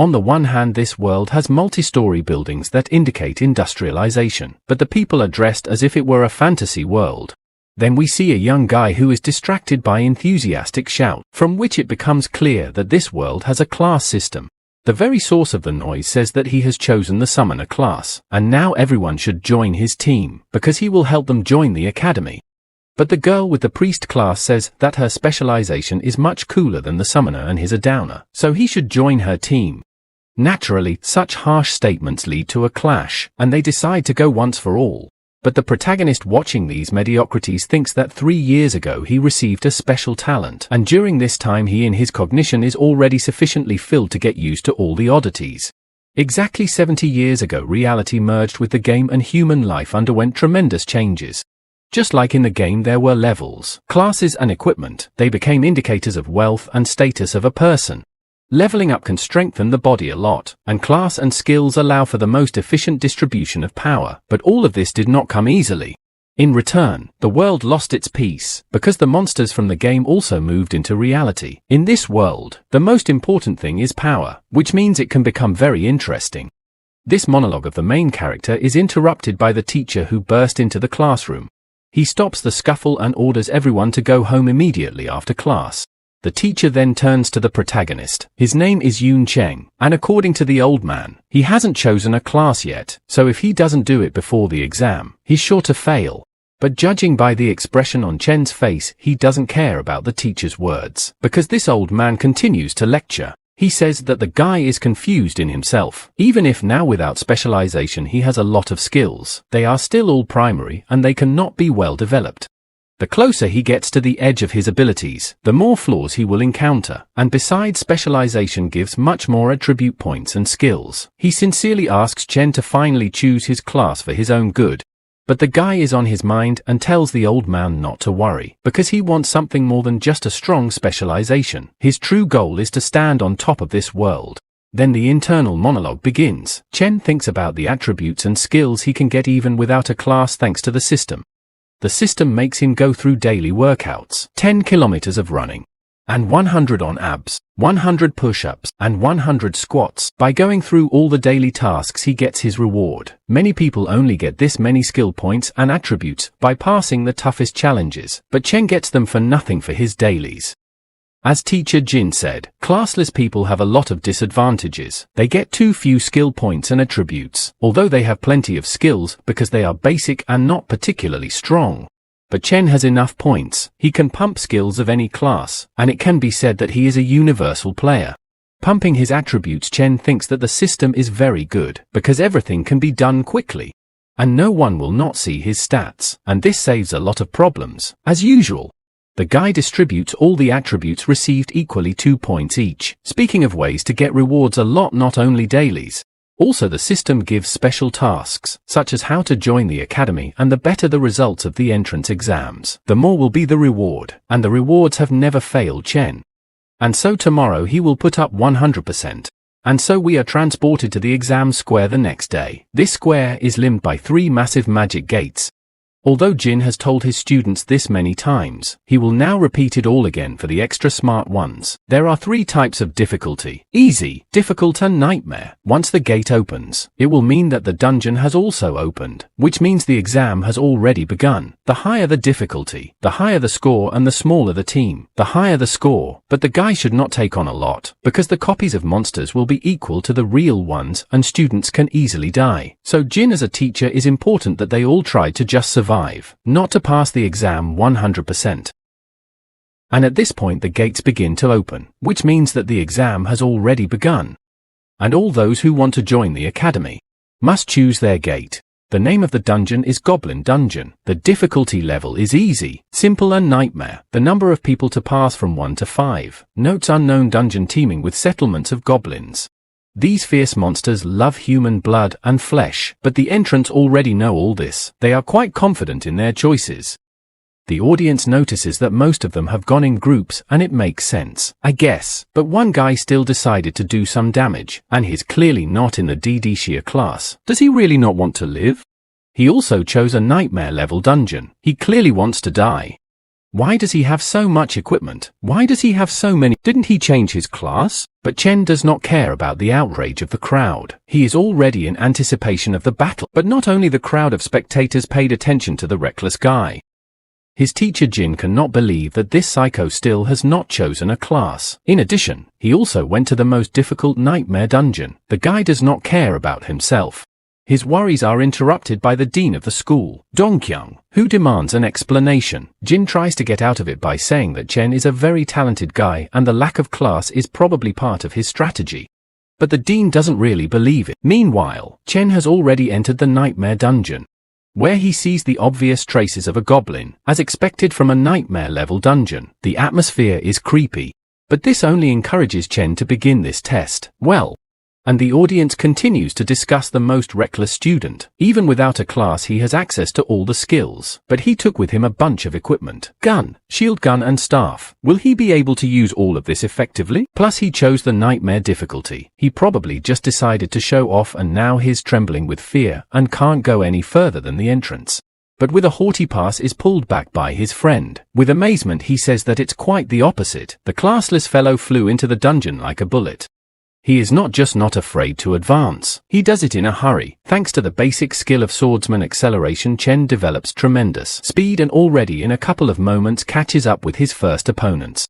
On the one hand, this world has multi-story buildings that indicate industrialization, but the people are dressed as if it were a fantasy world. Then we see a young guy who is distracted by enthusiastic shout, from which it becomes clear that this world has a class system. The very source of the noise says that he has chosen the summoner class, and now everyone should join his team, because he will help them join the academy. But the girl with the priest class says that her specialization is much cooler than the summoner and he's a downer, so he should join her team. Naturally, such harsh statements lead to a clash, and they decide to go once for all. But the protagonist watching these mediocrities thinks that 3 years ago he received a special talent, and during this time he in his cognition is already sufficiently filled to get used to all the oddities. Exactly 70 years ago reality merged with the game and human life underwent tremendous changes. Just like in the game there were levels, classes and equipment, they became indicators of wealth and status of a person. Leveling up can strengthen the body a lot, and class and skills allow for the most efficient distribution of power, but all of this did not come easily. In return, the world lost its peace, because the monsters from the game also moved into reality. In this world, the most important thing is power, which means it can become very interesting. This monologue of the main character is interrupted by the teacher who burst into the classroom. He stops the scuffle and orders everyone to go home immediately after class. The teacher then turns to the protagonist. His name is Yun Chen, and according to the old man, he hasn't chosen a class yet, so if he doesn't do it before the exam, he's sure to fail. But judging by the expression on Chen's face, he doesn't care about the teacher's words, because this old man continues to lecture. He says that the guy is confused in himself. Even if now without specialization he has a lot of skills, they are still all primary and they cannot be well developed. The closer he gets to the edge of his abilities, the more flaws he will encounter, and besides specialization gives much more attribute points and skills. He sincerely asks Chen to finally choose his class for his own good. But the guy is on his mind and tells the old man not to worry, because he wants something more than just a strong specialization. His true goal is to stand on top of this world. Then the internal monologue begins. Chen thinks about the attributes and skills he can get even without a class thanks to the system. The system makes him go through daily workouts, 10 kilometers of running, and 100 on abs, 100 push-ups, and 100 squats. By going through all the daily tasks he gets his reward. Many people only get this many skill points and attributes by passing the toughest challenges, but Chen gets them for nothing for his dailies. As teacher Jin said, classless people have a lot of disadvantages. They get too few skill points and attributes, although they have plenty of skills because they are basic and not particularly strong. But Chen has enough points. He can pump skills of any class, and it can be said that he is a universal player. Pumping his attributes, Chen thinks that the system is very good, because everything can be done quickly. And no one will not see his stats, and this saves a lot of problems, as usual. The guy distributes all the attributes received equally 2 points each. Speaking of ways to get rewards a lot, not only dailies. Also the system gives special tasks, such as how to join the academy, and the better the results of the entrance exams, the more will be the reward, and the rewards have never failed Chen. And so tomorrow he will put up 100%. And so we are transported to the exam square the next day. This square is limbed by 3 massive magic gates. Although Jin has told his students this many times, he will now repeat it all again for the extra smart ones. There are 3 types of difficulty: easy, difficult and nightmare. Once the gate opens, it will mean that the dungeon has also opened, which means the exam has already begun. The higher the difficulty, the higher the score and the smaller the team. The higher the score, but the guy should not take on a lot, because the copies of monsters will be equal to the real ones and students can easily die. So Jin as a teacher is important that they all try to just survive, not to pass the exam 100%. And at this point the gates begin to open, which means that the exam has already begun. And all those who want to join the academy must choose their gate. The name of the dungeon is Goblin Dungeon. The difficulty level is easy, simple and nightmare. The number of people to pass from 1 to 5. Notes: unknown dungeon teeming with settlements of goblins. These fierce monsters love human blood and flesh, but the entrants already know all this. They are quite confident in their choices. The audience notices that most of them have gone in groups, and it makes sense, I guess. But one guy still decided to do some damage, and he's clearly not in the DD sheer class. Does he really not want to live? He also chose a nightmare level dungeon. He clearly wants to die. Why does he have so much equipment? Why does he have so many? Didn't he change his class? But Chen does not care about the outrage of the crowd. He is already in anticipation of the battle. But not only the crowd of spectators paid attention to the reckless guy. His teacher Jin cannot believe that this psycho still has not chosen a class. In addition, he also went to the most difficult nightmare dungeon. The guy does not care about himself. His worries are interrupted by the dean of the school, Dongkyung, who demands an explanation. Jin tries to get out of it by saying that Chen is a very talented guy and the lack of class is probably part of his strategy. But the dean doesn't really believe it. Meanwhile, Chen has already entered the nightmare dungeon, where he sees the obvious traces of a goblin, as expected from a nightmare-level dungeon. The atmosphere is creepy, but this only encourages Chen to begin this test. Well, and the audience continues to discuss the most reckless student. Even without a class he has access to all the skills, but he took with him a bunch of equipment. Gun, shield gun and staff. Will he be able to use all of this effectively? Plus he chose the nightmare difficulty. He probably just decided to show off and now he's trembling with fear and can't go any further than the entrance. But with a haughty pass is pulled back by his friend. With amazement he says that it's quite the opposite. The classless fellow flew into the dungeon like a bullet. He is not just not afraid to advance, he does it in a hurry. Thanks to the basic skill of swordsman acceleration, Chen develops tremendous speed and already in a couple of moments catches up with his first opponents.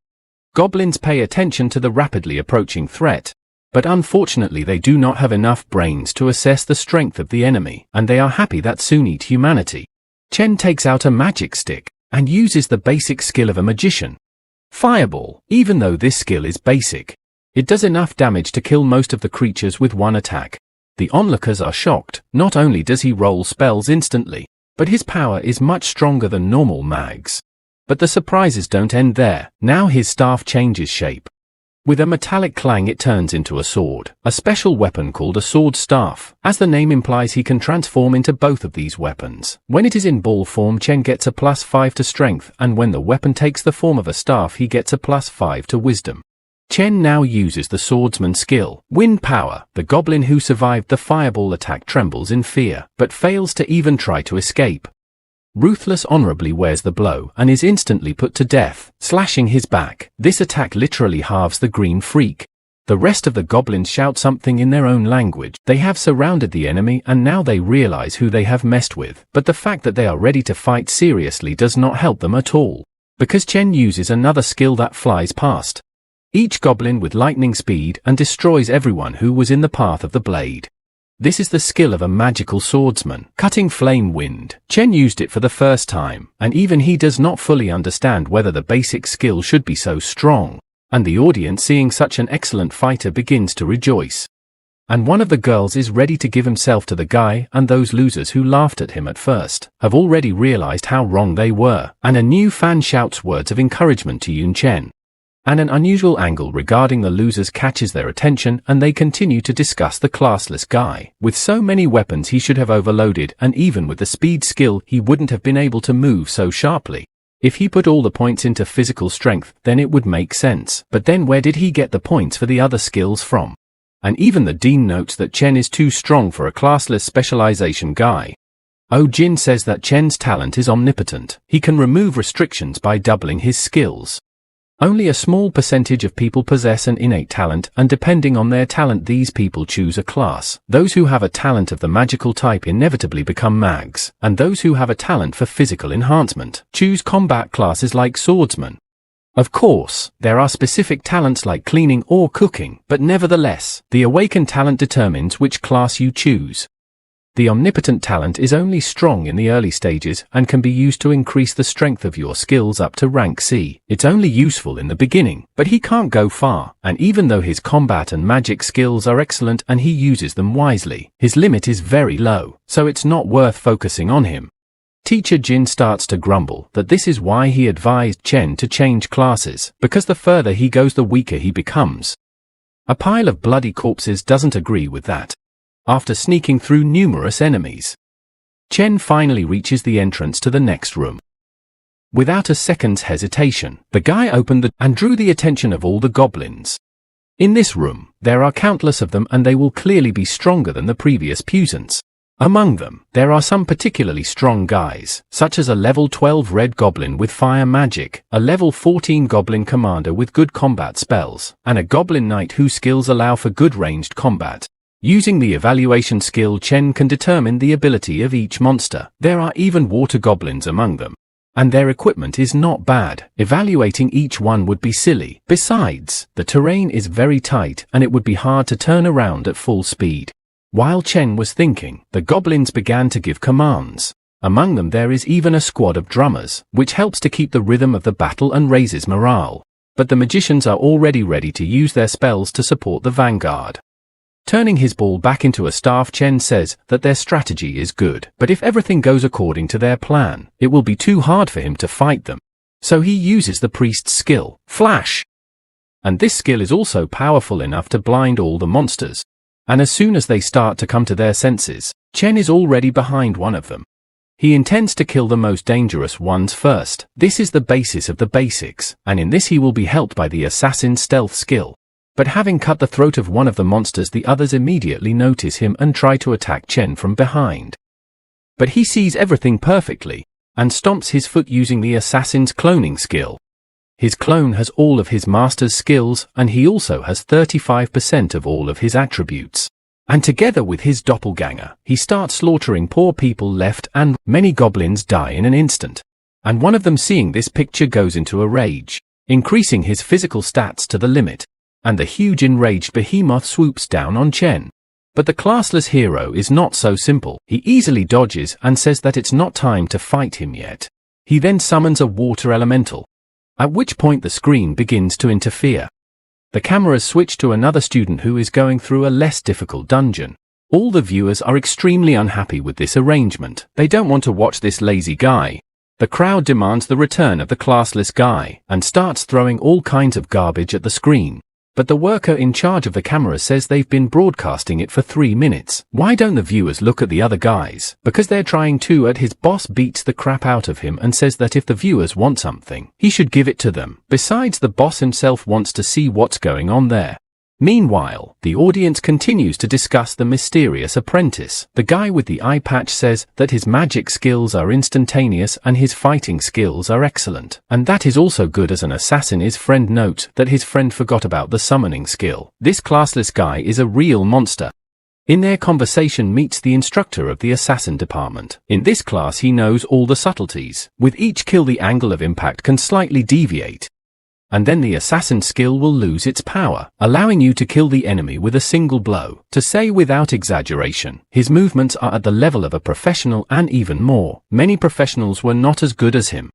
Goblins pay attention to the rapidly approaching threat, but unfortunately they do not have enough brains to assess the strength of the enemy, and they are happy that soon eat humanity. Chen takes out a magic stick and uses the basic skill of a magician. Fireball. Even though this skill is basic, it does enough damage to kill most of the creatures with one attack. The onlookers are shocked. Not only does he roll spells instantly, but his power is much stronger than normal mags. But the surprises don't end there. Now his staff changes shape. With a metallic clang it turns into a sword, a special weapon called a sword staff. As the name implies, he can transform into both of these weapons. When it is in ball form, Chen gets a +5 to strength, and when the weapon takes the form of a staff he gets a +5 to wisdom. Chen now uses the swordsman skill, Wind Power. The goblin who survived the fireball attack trembles in fear, but fails to even try to escape. Ruthless honorably wears the blow and is instantly put to death, slashing his back. This attack literally halves the green freak. The rest of the goblins shout something in their own language. They have surrounded the enemy and now they realize who they have messed with. But the fact that they are ready to fight seriously does not help them at all, because Chen uses another skill that flies past each goblin with lightning speed and destroys everyone who was in the path of the blade. This is the skill of a magical swordsman, cutting flame wind. Chen used it for the first time, and even he does not fully understand whether the basic skill should be so strong. And the audience, seeing such an excellent fighter, begins to rejoice. And one of the girls is ready to give himself to the guy, and those losers who laughed at him at first have already realized how wrong they were, and a new fan shouts words of encouragement to Yun Chen. And an unusual angle regarding the losers catches their attention, and they continue to discuss the classless guy. With so many weapons he should have overloaded, and even with the speed skill he wouldn't have been able to move so sharply. If he put all the points into physical strength, then it would make sense. But then where did he get the points for the other skills from? And even the dean notes that Chen is too strong for a classless specialization guy. Jin says that Chen's talent is omnipotent. He can remove restrictions by doubling his skills. Only a small percentage of people possess an innate talent, and depending on their talent these people choose a class. Those who have a talent of the magical type inevitably become mags, and those who have a talent for physical enhancement choose combat classes like swordsman. Of course, there are specific talents like cleaning or cooking, but nevertheless, the awakened talent determines which class you choose. The omnipotent talent is only strong in the early stages and can be used to increase the strength of your skills up to rank C. It's only useful in the beginning, but he can't go far, and even though his combat and magic skills are excellent and he uses them wisely, his limit is very low, so it's not worth focusing on him. Teacher Jin starts to grumble that this is why he advised Chen to change classes, because the further he goes the weaker he becomes. A pile of bloody corpses doesn't agree with that. After sneaking through numerous enemies, Chen finally reaches the entrance to the next room. Without a second's hesitation, the guy opened and drew the attention of all the goblins. In this room, there are countless of them and they will clearly be stronger than the previous puissance. Among them, there are some particularly strong guys, such as a level 12 red goblin with fire magic, a level 14 goblin commander with good combat spells, and a goblin knight whose skills allow for good ranged combat. Using the evaluation skill, Chen can determine the ability of each monster. There are even water goblins among them. And their equipment is not bad. Evaluating each one would be silly. Besides, the terrain is very tight and it would be hard to turn around at full speed. While Chen was thinking, the goblins began to give commands. Among them there is even a squad of drummers, which helps to keep the rhythm of the battle and raises morale. But the magicians are already ready to use their spells to support the vanguard. Turning his ball back into a staff, Chen says that their strategy is good, but if everything goes according to their plan, it will be too hard for him to fight them. So he uses the priest's skill, Flash. And this skill is also powerful enough to blind all the monsters. And as soon as they start to come to their senses, Chen is already behind one of them. He intends to kill the most dangerous ones first. This is the basis of the basics, and in this he will be helped by the assassin's stealth skill. But having cut the throat of one of the monsters, the others immediately notice him and try to attack Chen from behind. But he sees everything perfectly, and stomps his foot using the assassin's cloning skill. His clone has all of his master's skills, and he also has 35% of all of his attributes. And together with his doppelganger, he starts slaughtering poor people left and many goblins die in an instant. And one of them, seeing this picture, goes into a rage, increasing his physical stats to the limit. And the huge enraged behemoth swoops down on Chen. But the classless hero is not so simple. He easily dodges and says that it's not time to fight him yet. He then summons a water elemental, at which point the screen begins to interfere. The cameras switch to another student who is going through a less difficult dungeon. All the viewers are extremely unhappy with this arrangement. They don't want to watch this lazy guy. The crowd demands the return of the classless guy and starts throwing all kinds of garbage at the screen. But the worker in charge of the camera says they've been broadcasting it for 3 minutes. Why don't the viewers look at the other guys? Because they're trying to. His boss beats the crap out of him and says that if the viewers want something, he should give it to them. Besides, the boss himself wants to see what's going on there. Meanwhile, the audience continues to discuss the mysterious apprentice. The guy with the eye patch says that his magic skills are instantaneous and his fighting skills are excellent, and that is also good as an assassin. His friend notes that his friend forgot about the summoning skill. This classless guy is a real monster. In their conversation meets the instructor of the assassin department. In this class he knows all the subtleties. With each kill the angle of impact can slightly deviate. And then the assassin skill will lose its power, allowing you to kill the enemy with a single blow. To say without exaggeration, his movements are at the level of a professional and even more. Many professionals were not as good as him.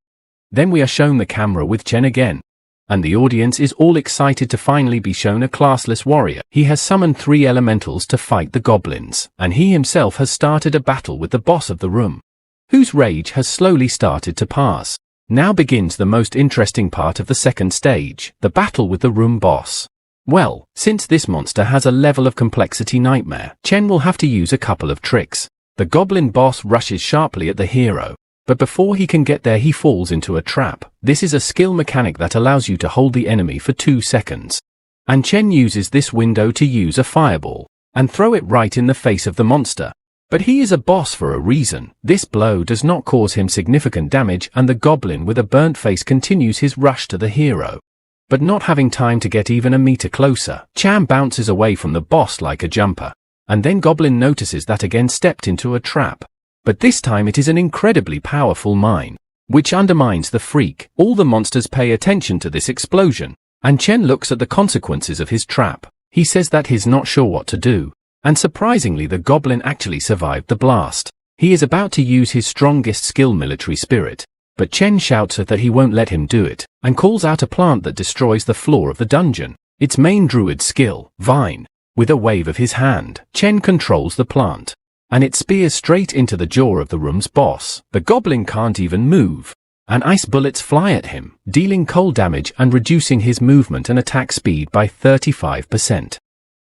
Then we are shown the camera with Chen again. And the audience is all excited to finally be shown a classless warrior. He has summoned 3 elementals to fight the goblins, and he himself has started a battle with the boss of the room, whose rage has slowly started to pass. Now begins the most interesting part of the second stage, the battle with the room boss. Well, since this monster has a level of complexity nightmare, Chen will have to use a couple of tricks. The goblin boss rushes sharply at the hero, but before he can get there he falls into a trap. This is a skill mechanic that allows you to hold the enemy for 2 seconds. And Chen uses this window to use a fireball, and throw it right in the face of the monster. But he is a boss for a reason. This blow does not cause him significant damage, and the goblin with a burnt face continues his rush to the hero. But not having time to get even a meter closer, Chen bounces away from the boss like a jumper. And then goblin notices that again stepped into a trap. But this time it is an incredibly powerful mine, which undermines the freak. All the monsters pay attention to this explosion, and Chen looks at the consequences of his trap. He says that he's not sure what to do. And surprisingly, the goblin actually survived the blast. He is about to use his strongest skill, military spirit, but Chen shouts that he won't let him do it, and calls out a plant that destroys the floor of the dungeon. Its main druid skill, Vine. With a wave of his hand, Chen controls the plant, and it spears straight into the jaw of the room's boss. The goblin can't even move, and ice bullets fly at him, dealing cold damage and reducing his movement and attack speed by 35%.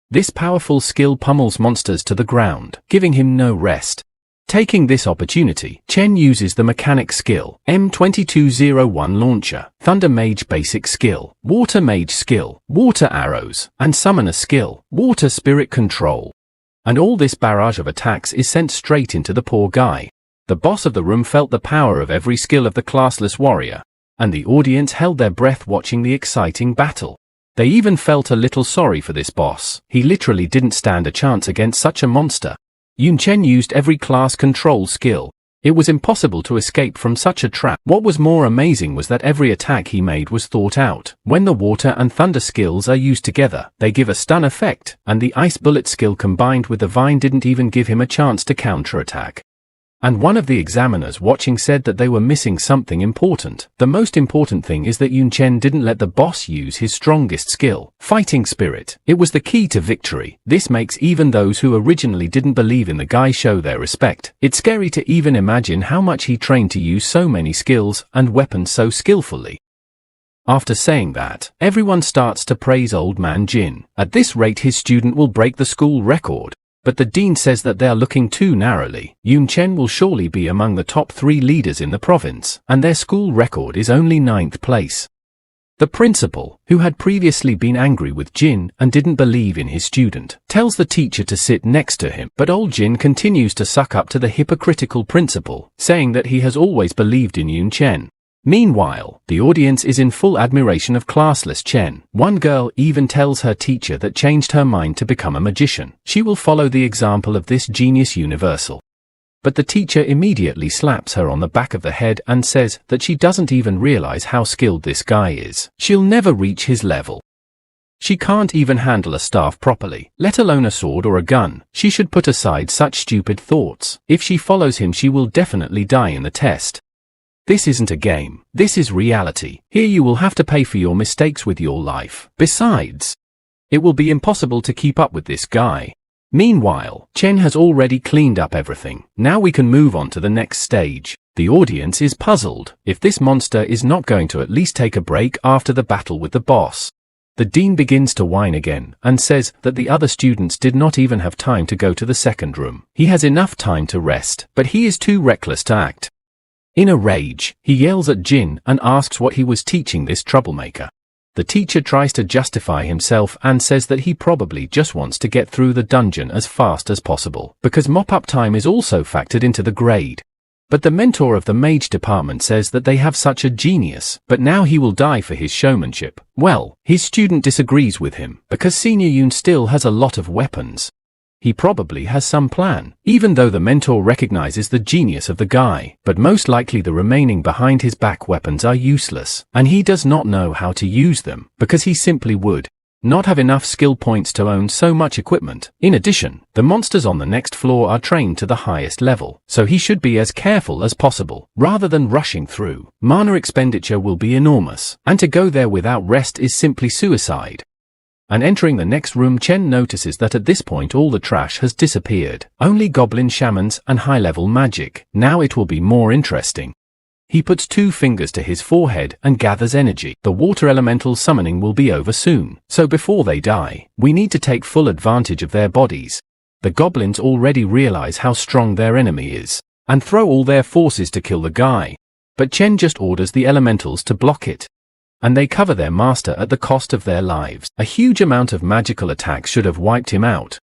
This powerful skill pummels monsters to the ground, giving him no rest. Taking this opportunity, Chen uses the mechanic skill, M2201 launcher, Thunder Mage basic skill, Water Mage skill, Water Arrows, and Summoner skill, Water Spirit control. and all this barrage of attacks is sent straight into the poor guy. The boss of the room felt the power of every skill of the classless warrior, and the audience held their breath watching the exciting battle. They even felt a little sorry for this boss. He literally didn't stand a chance against such a monster. Yun Chen used every class control skill. It was impossible to escape from such a trap. What was more amazing was that every attack he made was thought out. When the water and thunder skills are used together, they give a stun effect, and the ice bullet skill combined with the vine didn't even give him a chance to counterattack. And one of the examiners watching said that they were missing something important. The most important thing is that Yun Chen didn't let the boss use his strongest skill, fighting spirit. It was the key to victory. This makes even those who originally didn't believe in the guy show their respect. It's scary to even imagine how much he trained to use so many skills and weapons so skillfully. After saying that, everyone starts to praise old man Jin. At this rate his student will break the school record. But the dean says that they are looking too narrowly. Yun Chen will surely be among the top 3 leaders in the province, and their school record is only 9th place. The principal, who had previously been angry with Jin and didn't believe in his student, tells the teacher to sit next to him, but old Jin continues to suck up to the hypocritical principal, saying that he has always believed in Yun Chen. Meanwhile, the audience is in full admiration of classless Chen. One girl even tells her teacher that changed her mind to become a magician. She will follow the example of this genius universal. But the teacher immediately slaps her on the back of the head and says that she doesn't even realize how skilled this guy is. She'll never reach his level. She can't even handle a staff properly, let alone a sword or a gun. She should put aside such stupid thoughts. If she follows him, she will definitely die in the test. This isn't a game. This is reality. Here you will have to pay for your mistakes with your life. Besides, it will be impossible to keep up with this guy. Meanwhile, Chen has already cleaned up everything. Now we can move on to the next stage. The audience is puzzled if this monster is not going to at least take a break after the battle with the boss. The dean begins to whine again and says that the other students did not even have time to go to the second room. He has enough time to rest, but he is too reckless to act. In a rage, he yells at Jin and asks what he was teaching this troublemaker. The teacher tries to justify himself and says that he probably just wants to get through the dungeon as fast as possible, because mop-up time is also factored into the grade. But the mentor of the mage department says that they have such a genius, but now he will die for his showmanship. Well, his student disagrees with him, because Senior Yun still has a lot of weapons. He probably has some plan, even though the mentor recognizes the genius of the guy, but most likely the remaining behind his back weapons are useless, and he does not know how to use them, because he simply would not have enough skill points to own so much equipment. In addition, the monsters on the next floor are trained to the highest level, so he should be as careful as possible, rather than rushing through. Mana expenditure will be enormous, and to go there without rest is simply suicide. And entering the next room, Chen notices that at this point all the trash has disappeared. Only goblin shamans and high-level magic. Now it will be more interesting. He puts 2 fingers to his forehead and gathers energy. The water elemental summoning will be over soon, so before they die, we need to take full advantage of their bodies. The goblins already realize how strong their enemy is, and throw all their forces to kill the guy. But Chen just orders the elementals to block it. And they cover their master at the cost of their lives. A huge amount of magical attacks should have wiped him out.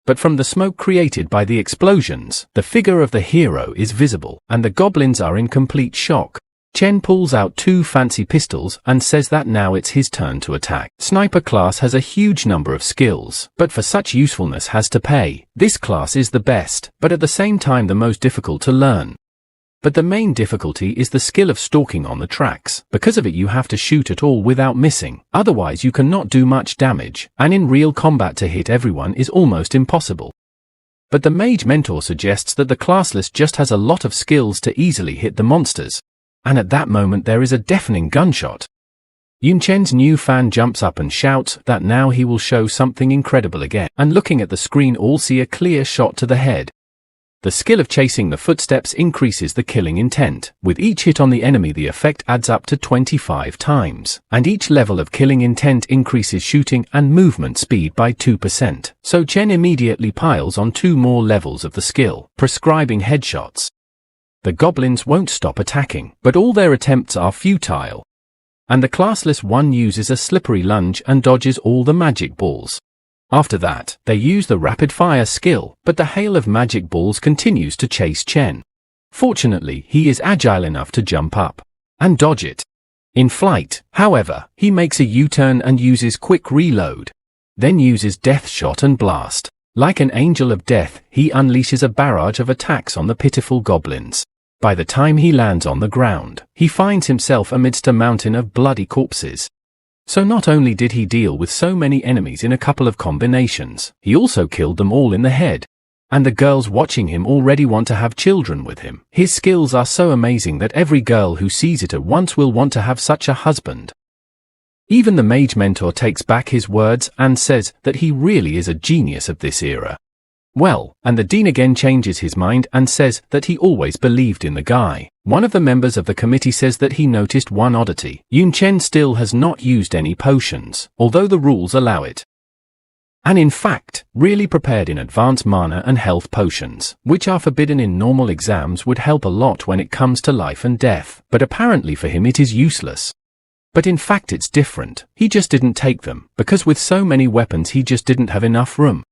But from the smoke created by the explosions, the figure of the hero is visible, and the goblins are in complete shock. Chen pulls out 2 fancy pistols and says that now it's his turn to attack. Sniper class has a huge number of skills, but for such usefulness has to pay. This class is the best, but at the same time the most difficult to learn. But the main difficulty is the skill of stalking on the tracks. Because of it you have to shoot at all without missing, otherwise you cannot do much damage, and in real combat to hit everyone is almost impossible. But the mage mentor suggests that the classless just has a lot of skills to easily hit the monsters. And at that moment there is a deafening gunshot. Yun Chen's new fan jumps up and shouts that now he will show something incredible again, and looking at the screen all see a clear shot to the head. The skill of chasing the footsteps increases the killing intent. With each hit on the enemy the effect adds up to 25 times, and each level of killing intent increases shooting and movement speed by 2%. So Chen immediately piles on 2 more levels of the skill, prescribing headshots. The goblins won't stop attacking, but all their attempts are futile. And the classless one uses a slippery lunge and dodges all the magic balls. After that, they use the rapid-fire skill, but the hail of magic balls continues to chase Chen. Fortunately, he is agile enough to jump up and dodge it. In flight, however, he makes a U-turn and uses quick reload. Then uses death shot and blast. Like an angel of death, he unleashes a barrage of attacks on the pitiful goblins. By the time he lands on the ground, he finds himself amidst a mountain of bloody corpses. So not only did he deal with so many enemies in a couple of combinations, he also killed them all in the head. And the girls watching him already want to have children with him. His skills are so amazing that every girl who sees it at once will want to have such a husband. Even the mage mentor takes back his words and says that he really is a genius of this era. Well, and the dean again changes his mind and says that he always believed in the guy. One of the members of the committee says that he noticed one oddity. Yun Chen still has not used any potions, although the rules allow it. And in fact, really prepared in advanced mana and health potions, which are forbidden in normal exams, would help a lot when it comes to life and death, but apparently for him it is useless. But in fact it's different. He just didn't take them, because with so many weapons he just didn't have enough room.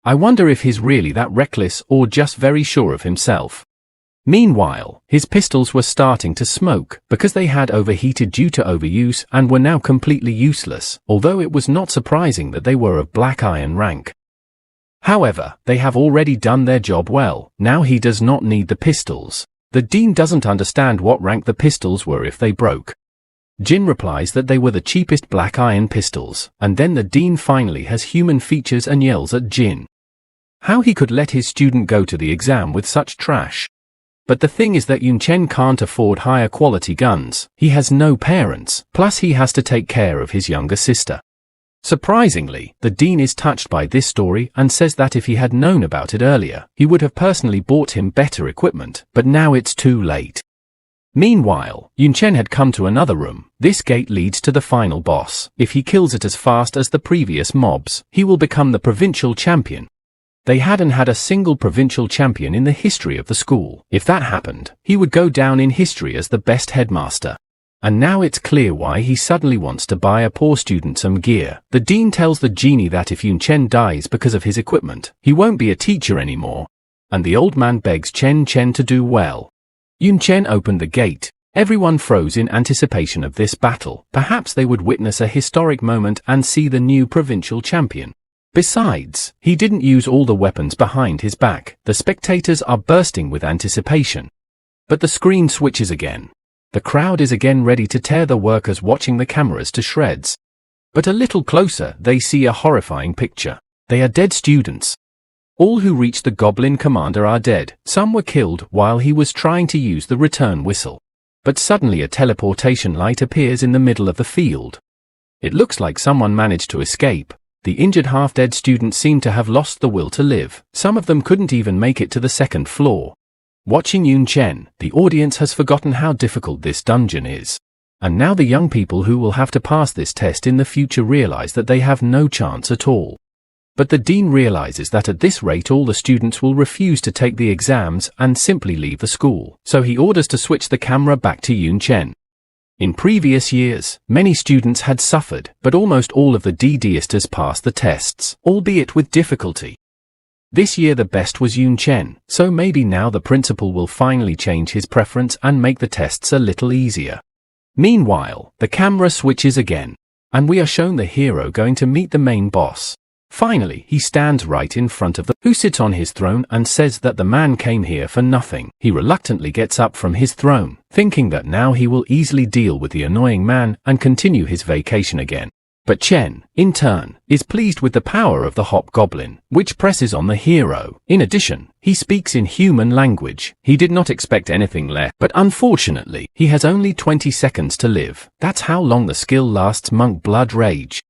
I wonder if he's really that reckless or just very sure of himself. Meanwhile, his pistols were starting to smoke because they had overheated due to overuse and were now completely useless, although it was not surprising that they were of black iron rank. However, they have already done their job well. Now he does not need the pistols. The dean doesn't understand what rank the pistols were if they broke. Jin replies that they were the cheapest black iron pistols, and then the dean finally has human features and yells at Jin. How he could let his student go to the exam with such trash. But the thing is that Yun Chen can't afford higher quality guns. He has no parents, plus he has to take care of his younger sister. Surprisingly, the dean is touched by this story and says that if he had known about it earlier, he would have personally bought him better equipment, but now it's too late. Meanwhile, Yun Chen had come to another room. This gate leads to the final boss. If he kills it as fast as the previous mobs, he will become the provincial champion. They hadn't had a single provincial champion in the history of the school. If that happened, he would go down in history as the best headmaster. And now it's clear why he suddenly wants to buy a poor student some gear. The dean tells the genie that if Yun Chen dies because of his equipment, he won't be a teacher anymore. And the old man begs Chen to do well. Yun Chen opened the gate. Everyone froze in anticipation of this battle. Perhaps they would witness a historic moment and see the new provincial champion. Besides, he didn't use all the weapons behind his back. The spectators are bursting with anticipation. But the screen switches again. The crowd is again ready to tear the workers watching the cameras to shreds. But a little closer, they see a horrifying picture. They are dead students. All who reached the goblin commander are dead. Some were killed while he was trying to use the return whistle. But suddenly a teleportation light appears in the middle of the field. It looks like someone managed to escape. The injured half-dead students seem to have lost the will to live. Some of them couldn't even make it to the second floor. Watching Yun Chen, the audience has forgotten how difficult this dungeon is. And now the young people who will have to pass this test in the future realize that they have no chance at all. But the dean realizes that at this rate all the students will refuse to take the exams and simply leave the school. So he orders to switch the camera back to Yun Chen. In previous years, many students had suffered, but almost all of the DDisters passed the tests, albeit with difficulty. This year the best was Yun Chen, so maybe now the principal will finally change his preference and make the tests a little easier. Meanwhile, the camera switches again, and we are shown the hero going to meet the main boss. Finally, he stands right in front of who sits on his throne and says that the man came here for nothing. He reluctantly gets up from his throne, thinking that now he will easily deal with the annoying man and continue his vacation again. But Chen, in turn, is pleased with the power of the hobgoblin, which presses on the hero. In addition, he speaks in human language. He did not expect anything less, but unfortunately, he has only 20 seconds to live. That's how long the skill lasts. Monk Blood Rage.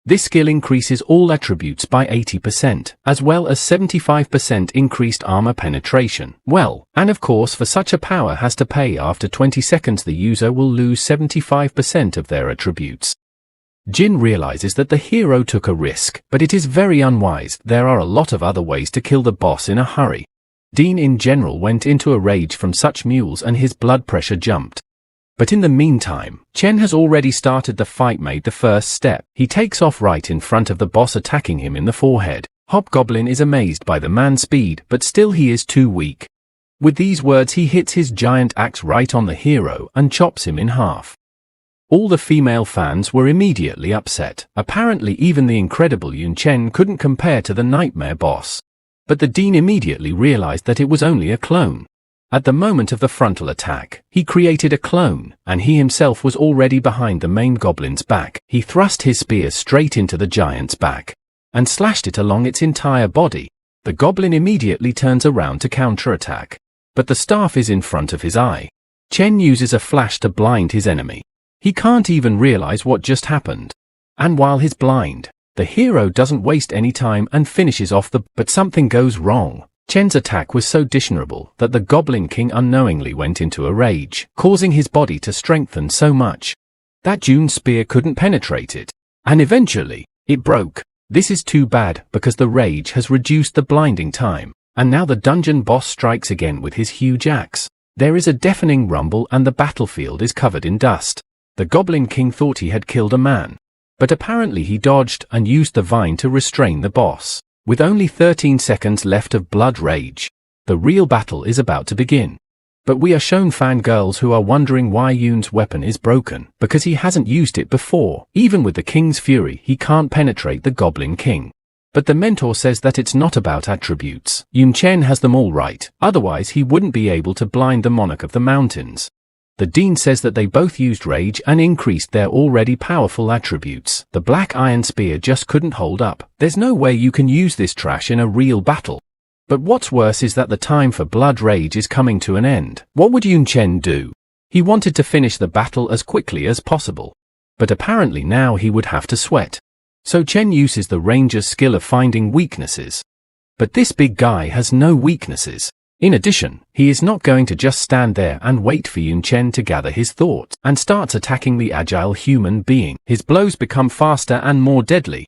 This skill increases all attributes by 80%, as well as 75% increased armor penetration. Well, and of course for such a power has to pay. After 20 seconds the user will lose 75% of their attributes. Jin realizes that the hero took a risk, but it is very unwise. There are a lot of other ways to kill the boss in a hurry. Dean in general went into a rage from such mules and his blood pressure jumped. But in the meantime, Chen has already started the fight, made the first step. He takes off right in front of the boss, attacking him in the forehead. Hobgoblin is amazed by the man's speed, but still he is too weak. With these words he hits his giant axe right on the hero and chops him in half. All the female fans were immediately upset. Apparently even the incredible Yun Chen couldn't compare to the nightmare boss. But the dean immediately realized that it was only a clone. At the moment of the frontal attack, he created a clone, and he himself was already behind the main goblin's back. He thrust his spear straight into the giant's back and slashed it along its entire body. The goblin immediately turns around to counterattack, but the staff is in front of his eye. Chen uses a flash to blind his enemy. He can't even realize what just happened. And while he's blind, the hero doesn't waste any time and finishes off but something goes wrong. Chen's attack was so dishonorable that the Goblin King unknowingly went into a rage, causing his body to strengthen so much that Jun's spear couldn't penetrate it. And eventually, it broke. This is too bad because the rage has reduced the blinding time. And now the dungeon boss strikes again with his huge axe. There is a deafening rumble and the battlefield is covered in dust. The Goblin King thought he had killed a man, but apparently he dodged and used the vine to restrain the boss. With only 13 seconds left of blood rage, the real battle is about to begin. But we are shown fangirls who are wondering why Yun's weapon is broken, because he hasn't used it before. Even with the King's Fury, he can't penetrate the Goblin King. But the mentor says that it's not about attributes. Yun Chen has them all right, otherwise he wouldn't be able to blind the Monarch of the Mountains. The Dean says that they both used rage and increased their already powerful attributes. The Black Iron Spear just couldn't hold up. There's no way you can use this trash in a real battle. But what's worse is that the time for blood rage is coming to an end. What would Yun Chen do? He wanted to finish the battle as quickly as possible. But apparently now he would have to sweat. So Chen uses the ranger's skill of finding weaknesses. But this big guy has no weaknesses. In addition, he is not going to just stand there and wait for Yun Chen to gather his thoughts, and starts attacking the agile human being. His blows become faster and more deadly.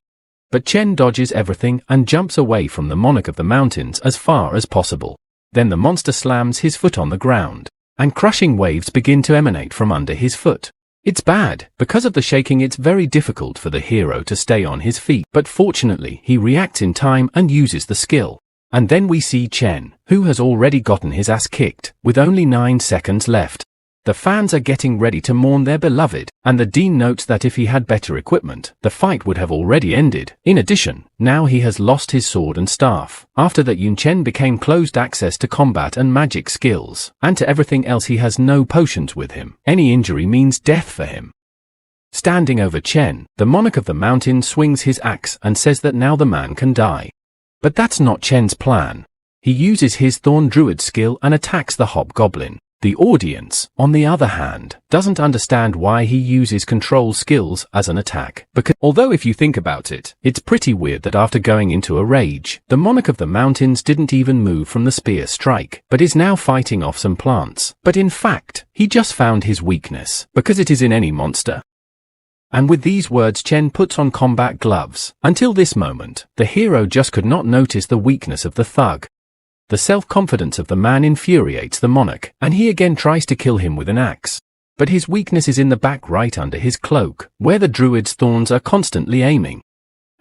But Chen dodges everything and jumps away from the Monarch of the Mountains as far as possible. Then the monster slams his foot on the ground, and crushing waves begin to emanate from under his foot. It's bad. Because of the shaking, it's very difficult for the hero to stay on his feet, but fortunately he reacts in time and uses the skill. And then we see Chen, who has already gotten his ass kicked, with only 9 seconds left. The fans are getting ready to mourn their beloved, and the Dean notes that if he had better equipment, the fight would have already ended. In addition, now he has lost his sword and staff. After that, Yun Chen became closed access to combat and magic skills, and to everything else he has no potions with him. Any injury means death for him. Standing over Chen, the Monarch of the Mountain swings his axe and says that now the man can die. But that's not Chen's plan. He uses his Thorn Druid skill and attacks the Hobgoblin. The audience, on the other hand, doesn't understand why he uses control skills as an attack. Because, although if you think about it, it's pretty weird that after going into a rage, the Monarch of the Mountains didn't even move from the spear strike, but is now fighting off some plants. But in fact, he just found his weakness, because it is in any monster. And with these words, Chen puts on combat gloves. Until this moment, the hero just could not notice the weakness of the thug. The self-confidence of the man infuriates the monarch, and he again tries to kill him with an axe. But his weakness is in the back right under his cloak, where the druid's thorns are constantly aiming.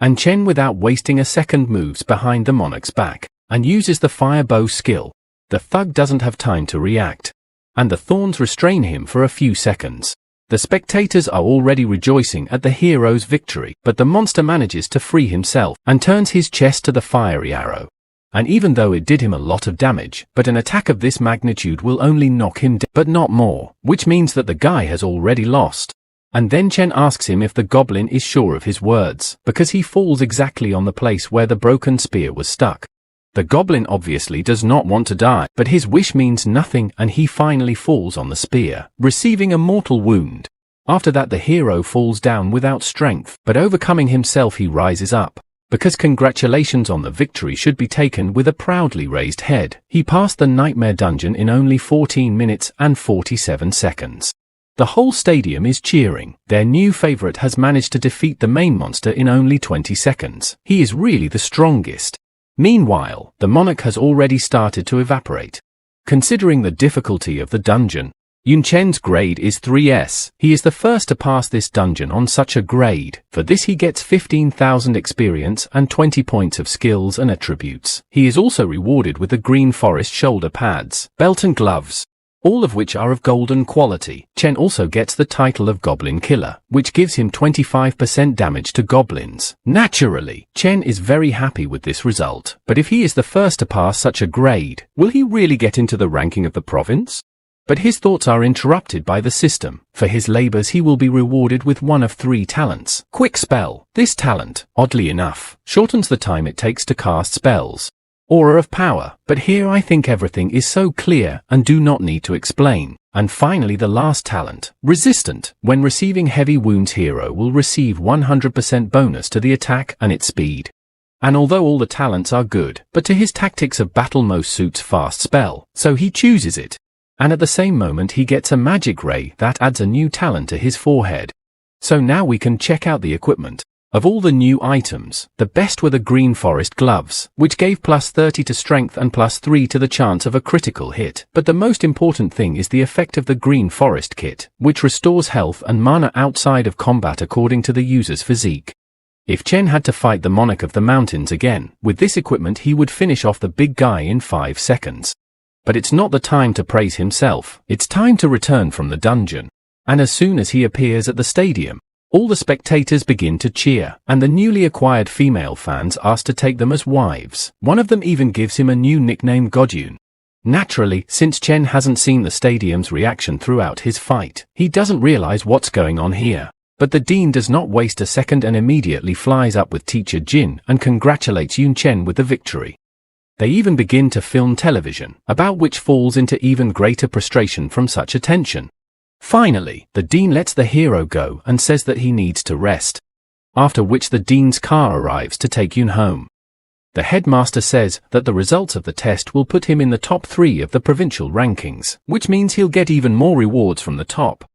And Chen, without wasting a second, moves behind the monarch's back, and uses the fire bow skill. The thug doesn't have time to react, and the thorns restrain him for a few seconds. The spectators are already rejoicing at the hero's victory, but the monster manages to free himself, and turns his chest to the fiery arrow. And even though it did him a lot of damage, but an attack of this magnitude will only knock him down, but not more, which means that the guy has already lost. And then Chen asks him if the goblin is sure of his words, because he falls exactly on the place where the broken spear was stuck. The goblin obviously does not want to die, but his wish means nothing, and he finally falls on the spear, receiving a mortal wound. After that, the hero falls down without strength, but overcoming himself he rises up. Because congratulations on the victory should be taken with a proudly raised head. He passed the nightmare dungeon in only 14 minutes and 47 seconds. The whole stadium is cheering. Their new favorite has managed to defeat the main monster in only 20 seconds. He is really the strongest. Meanwhile, the monarch has already started to evaporate. Considering the difficulty of the dungeon, Yun Chen's grade is 3S. He is the first to pass this dungeon on such a grade. For this he gets 15,000 experience and 20 points of skills and attributes. He is also rewarded with the green forest shoulder pads, belt and gloves, all of which are of golden quality. Chen also gets the title of Goblin Killer, which gives him 25% damage to goblins. Naturally, Chen is very happy with this result. But if he is the first to pass such a grade, will he really get into the ranking of the province? But his thoughts are interrupted by the system. For his labors he will be rewarded with one of 3 talents. Quick Spell. This talent, oddly enough, shortens the time it takes to cast spells. Aura of Power. But here I think everything is so clear and do not need to explain. And finally the last talent, Resistant. When receiving heavy wounds, hero will receive 100% bonus to the attack and its speed. And although all the talents are good, but to his tactics of battle most suits Fast Spell, so he chooses it. And at the same moment he gets a magic ray that adds a new talent to his forehead. So now we can check out the equipment. Of all the new items, the best were the green forest gloves, which gave plus 30 to strength and plus 3 to the chance of a critical hit. But the most important thing is the effect of the green forest kit, which restores health and mana outside of combat according to the user's physique. If Chen had to fight the monarch of the mountains again, with this equipment he would finish off the big guy in 5 seconds. But it's not the time to praise himself, it's time to return from the dungeon. And as soon as he appears at the stadium, all the spectators begin to cheer, and the newly acquired female fans ask to take them as wives. One of them even gives him a new nickname, Godyun. Naturally, since Chen hasn't seen the stadium's reaction throughout his fight, he doesn't realize what's going on here. But the dean does not waste a second and immediately flies up with teacher Jin and congratulates Yun Chen with the victory. They even begin to film television, about which falls into even greater frustration from such attention. Finally, the dean lets the hero go and says that he needs to rest. After which the dean's car arrives to take Yun home. The headmaster says that the results of the test will put him in the top 3 of the provincial rankings, which means he'll get even more rewards from the top.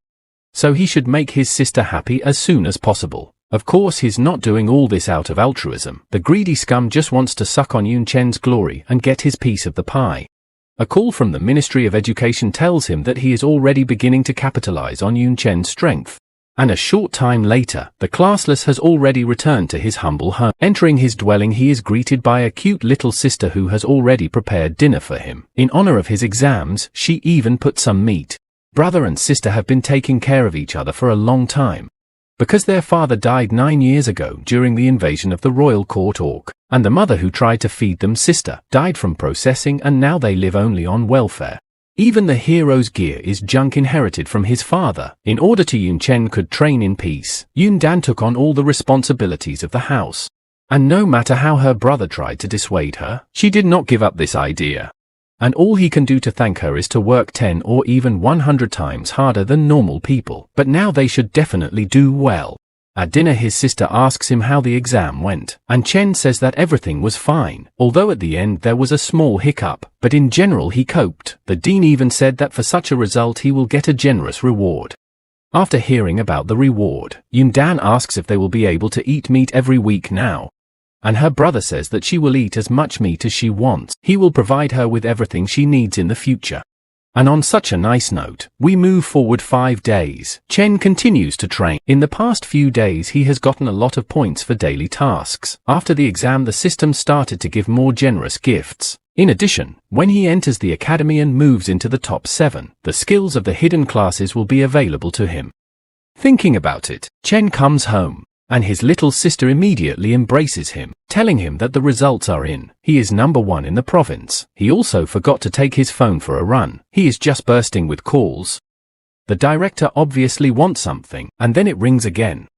So he should make his sister happy as soon as possible. Of course he's not doing all this out of altruism. The greedy scum just wants to suck on Yun Chen's glory and get his piece of the pie. A call from the Ministry of Education tells him that he is already beginning to capitalize on Yun Chen's strength. And a short time later, the classless has already returned to his humble home. Entering his dwelling he is greeted by a cute little sister who has already prepared dinner for him. In honor of his exams, she even put some meat. Brother and sister have been taking care of each other for a long time. Because their father died 9 years ago during the invasion of the royal court orc, and the mother who tried to feed them, sister, died from processing, and now they live only on welfare. Even the hero's gear is junk inherited from his father. In order to Yun Chen could train in peace, Yun Dan took on all the responsibilities of the house. And no matter how her brother tried to dissuade her, she did not give up this idea. And all he can do to thank her is to work 10 or even 100 times harder than normal people. But now they should definitely do well. At dinner his sister asks him how the exam went, and Chen says that everything was fine, although at the end there was a small hiccup, but in general he coped. The dean even said that for such a result he will get a generous reward. After hearing about the reward, Yun Dan asks if they will be able to eat meat every week now. And her brother says that she will eat as much meat as she wants. He will provide her with everything she needs in the future. And on such a nice note, we move forward 5 days. Chen continues to train. In the past few days he has gotten a lot of points for daily tasks. After the exam the system started to give more generous gifts. In addition, when he enters the academy and moves into the top 7, the skills of the hidden classes will be available to him. Thinking about it, Chen comes home. And his little sister immediately embraces him, telling him that the results are in. He is number 1 in the province. He also forgot to take his phone for a run. He is just bursting with calls. The director obviously wants something, and then it rings again.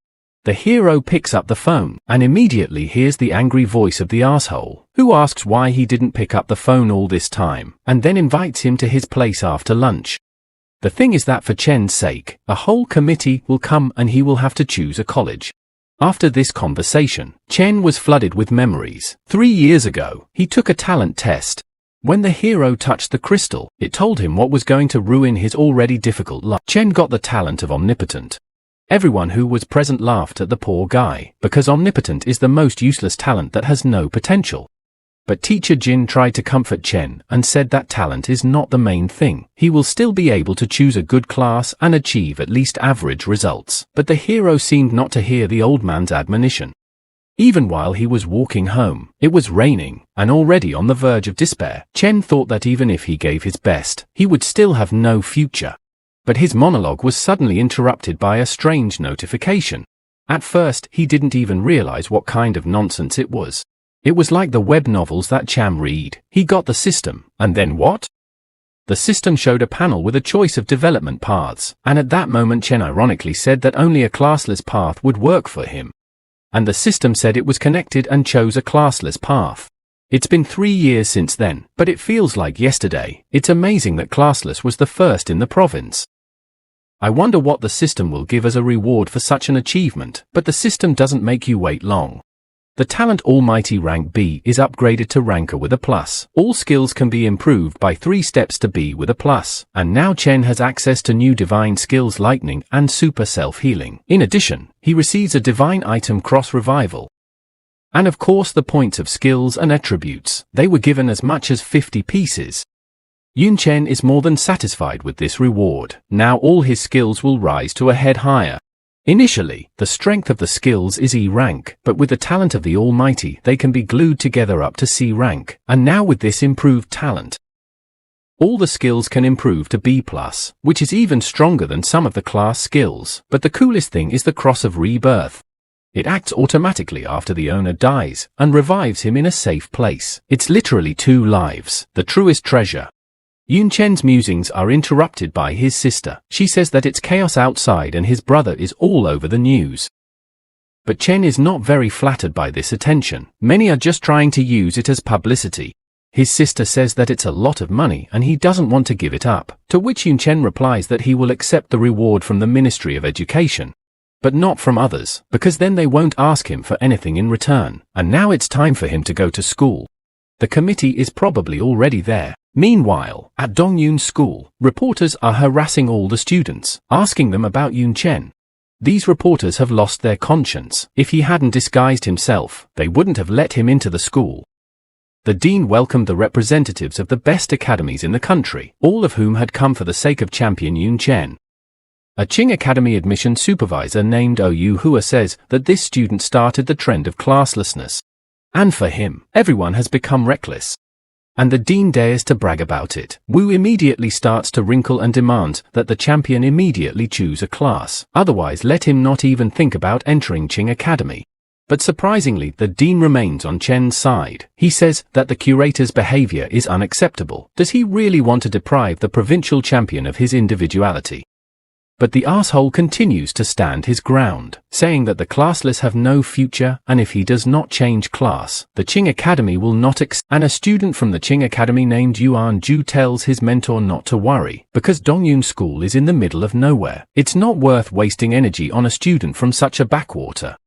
The hero picks up the phone, and immediately hears the angry voice of the asshole, who asks why he didn't pick up the phone all this time, and then invites him to his place after lunch. The thing is that for Chen's sake, a whole committee will come and he will have to choose a college. After this conversation, Chen was flooded with memories. 3 years ago, he took a talent test. When the hero touched the crystal, it told him what was going to ruin his already difficult life. Chen got the talent of Omnipotent. Everyone who was present laughed at the poor guy, because Omnipotent is the most useless talent that has no potential. But teacher Jin tried to comfort Chen and said that talent is not the main thing. He will still be able to choose a good class and achieve at least average results. But the hero seemed not to hear the old man's admonition. Even while he was walking home, it was raining, and already on the verge of despair, Chen thought that even if he gave his best, he would still have no future. But his monologue was suddenly interrupted by a strange notification. At first, he didn't even realize what kind of nonsense it was. It was like the web novels that Chen read. He got the system, and then what? The system showed a panel with a choice of development paths, and at that moment Chen ironically said that only a classless path would work for him. And the system said it was connected and chose a classless path. It's been 3 years since then, but it feels like yesterday. It's amazing that classless was the first in the province. I wonder what the system will give as a reward for such an achievement, but the system doesn't make you wait long. The talent Almighty rank B is upgraded to ranker with a plus. All skills can be improved by 3 steps to B with a plus, and now Chen has access to new divine skills lightning and super self-healing. In addition, he receives a divine item cross revival. And of course the points of skills and attributes, they were given as much as 50 pieces. Yun Chen is more than satisfied with this reward. Now all his skills will rise to a head higher. Initially, the strength of the skills is E rank, but with the talent of the Almighty they can be glued together up to C rank, and now with this improved talent, all the skills can improve to B+, which is even stronger than some of the class skills. But the coolest thing is the cross of rebirth. It acts automatically after the owner dies, and revives him in a safe place. It's literally 2 lives, the truest treasure. Yun Chen's musings are interrupted by his sister. She says that it's chaos outside and his brother is all over the news. But Chen is not very flattered by this attention. Many are just trying to use it as publicity. His sister says that it's a lot of money and he doesn't want to give it up, to which Yun Chen replies that he will accept the reward from the Ministry of Education, but not from others, because then they won't ask him for anything in return. And now it's time for him to go to school. The committee is probably already there. Meanwhile, at Dongyun's school, reporters are harassing all the students, asking them about Yun Chen. These reporters have lost their conscience. If he hadn't disguised himself, they wouldn't have let him into the school. The dean welcomed the representatives of the best academies in the country, all of whom had come for the sake of champion Yun Chen. A Qing Academy admission supervisor named Ou Hua says that this student started the trend of classlessness. And for him, everyone has become reckless. And the dean dares to brag about it. Wu immediately starts to wrinkle and demands that the champion immediately choose a class, otherwise let him not even think about entering Qing Academy. But surprisingly, the dean remains on Chen's side. He says that the curator's behavior is unacceptable. Does he really want to deprive the provincial champion of his individuality? But the asshole continues to stand his ground, saying that the classless have no future, and if he does not change class, the Qing Academy will not And a student from the Qing Academy named Yuan Ju tells his mentor not to worry, because Dongyun School is in the middle of nowhere. It's not worth wasting energy on a student from such a backwater.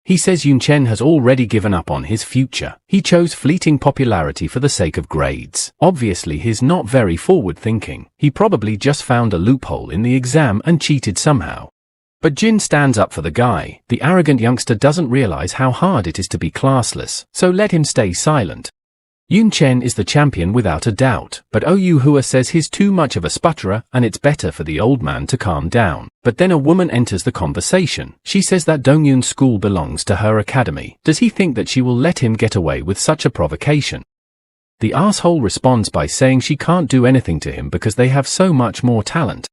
He says Yun Chen has already given up on his future. He chose fleeting popularity for the sake of grades. Obviously he's not very forward-thinking. He probably just found a loophole in the exam and cheated somehow. But Jin stands up for the guy. The arrogant youngster doesn't realize how hard it is to be classless, so let him stay silent. Yun Chen is the champion without a doubt, but Ou Hua says he's too much of a sputterer and it's better for the old man to calm down. But then a woman enters the conversation. She says that Dongyun School belongs to her academy. Does he think that she will let him get away with such a provocation? The asshole responds by saying she can't do anything to him because they have so much more talent.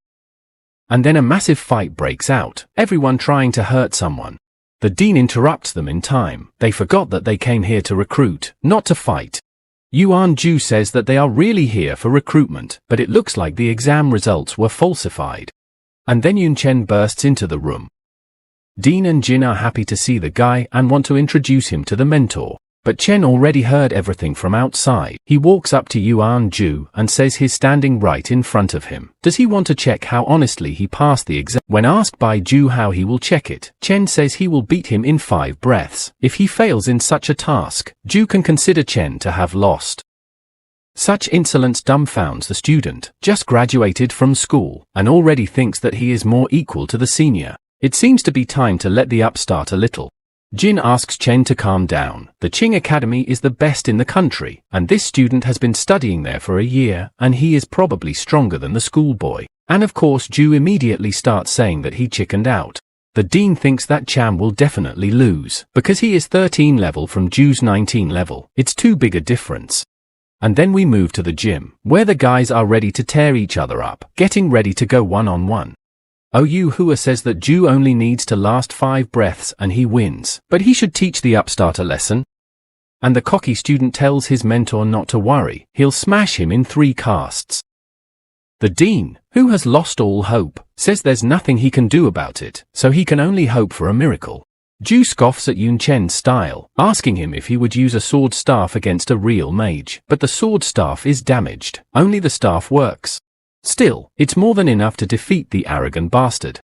And then a massive fight breaks out, everyone trying to hurt someone. The dean interrupts them in time. They forgot that they came here to recruit, not to fight. Yuan Ju says that they are really here for recruitment, but it looks like the exam results were falsified. And then Yun Chen bursts into the room. Dean and Jin are happy to see the guy and want to introduce him to the mentor. But Chen already heard everything from outside. He walks up to Yuan Ju and says he's standing right in front of him. Does he want to check how honestly he passed the exam? When asked by Ju how he will check it, Chen says he will beat him in 5 breaths. If he fails in such a task, Ju can consider Chen to have lost. Such insolence dumbfounds the student, just graduated from school, and already thinks that he is more equal to the senior. It seems to be time to let the upstart a little. Jin asks Chen to calm down. The Qing Academy is the best in the country, and this student has been studying there for a year, and he is probably stronger than the schoolboy. And of course Ju immediately starts saying that he chickened out. The dean thinks that Chan will definitely lose, because he is 13 level from Ju's 19 level. It's too big a difference. And then we move to the gym, where the guys are ready to tear each other up, getting ready to go one-on-one. Yu Hua says that Ju only needs to last 5 breaths and he wins, but he should teach the upstart a lesson. And the cocky student tells his mentor not to worry, he'll smash him in 3 casts. The dean, who has lost all hope, says there's nothing he can do about it, so he can only hope for a miracle. Ju scoffs at Yun Chen's style, asking him if he would use a sword staff against a real mage, but the sword staff is damaged, only the staff works. Still, it's more than enough to defeat the arrogant bastard.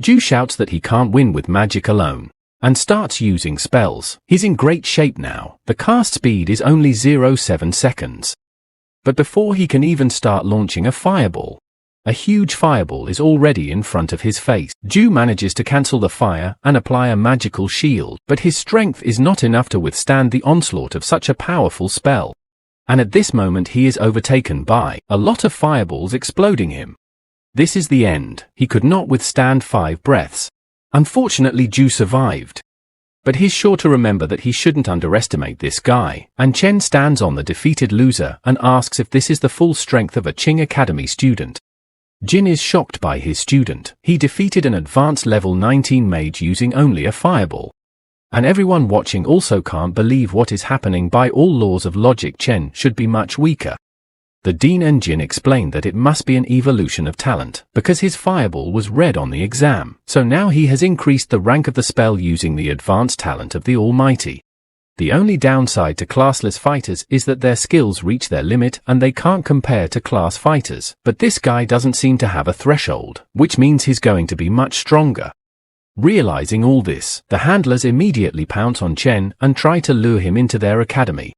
Ju shouts that he can't win with magic alone, and starts using spells. He's in great shape now, the cast speed is only 0.7 seconds. But before he can even start launching a fireball, a huge fireball is already in front of his face. Ju manages to cancel the fire and apply a magical shield, but his strength is not enough to withstand the onslaught of such a powerful spell. And at this moment he is overtaken by a lot of fireballs exploding him. This is the end. He could not withstand 5 breaths. Unfortunately Ju survived. But he's sure to remember that he shouldn't underestimate this guy, and Chen stands on the defeated loser and asks if this is the full strength of a Qing Academy student. Jin is shocked by his student. He defeated an advanced level 19 mage using only a fireball. And everyone watching also can't believe what is happening. By all laws of logic, Chen should be much weaker. The dean and Jin explain that it must be an evolution of talent, because his fireball was red on the exam, so now he has increased the rank of the spell using the advanced talent of the Almighty. The only downside to classless fighters is that their skills reach their limit and they can't compare to class fighters, but this guy doesn't seem to have a threshold, which means he's going to be much stronger. Realizing all this, the handlers immediately pounce on Chen and try to lure him into their academy.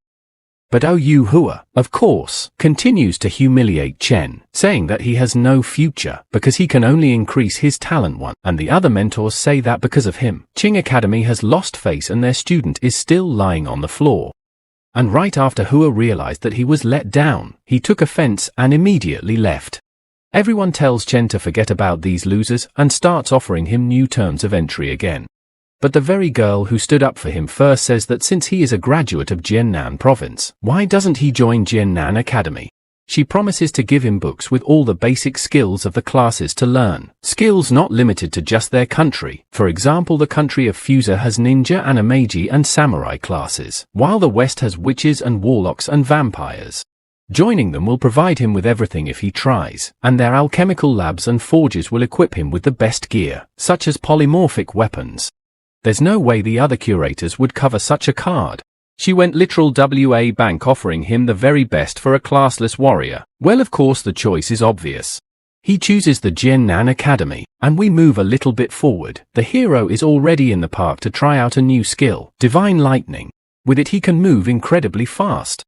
But Yu Hua, of course, continues to humiliate Chen, saying that he has no future because he can only increase his talent 1, and the other mentors say that because of him, Qing Academy has lost face and their student is still lying on the floor. And right after Hua realized that he was let down, he took offense and immediately left. Everyone tells Chen to forget about these losers and starts offering him new terms of entry again. But the very girl who stood up for him first says that since he is a graduate of Jiannan province, why doesn't he join Jiannan Academy? She promises to give him books with all the basic skills of the classes to learn. Skills not limited to just their country. For example, the country of Fusa has ninja and mage and samurai classes, while the West has witches and warlocks and vampires. Joining them will provide him with everything if he tries, and their alchemical labs and forges will equip him with the best gear, such as polymorphic weapons. There's no way the other curators would cover such a card. She went literal WA bank offering him the very best for a classless warrior. Well, of course the choice is obvious. He chooses the Jiannan Academy, and we move a little bit forward. The hero is already in the park to try out a new skill, Divine Lightning. With it he can move incredibly fast.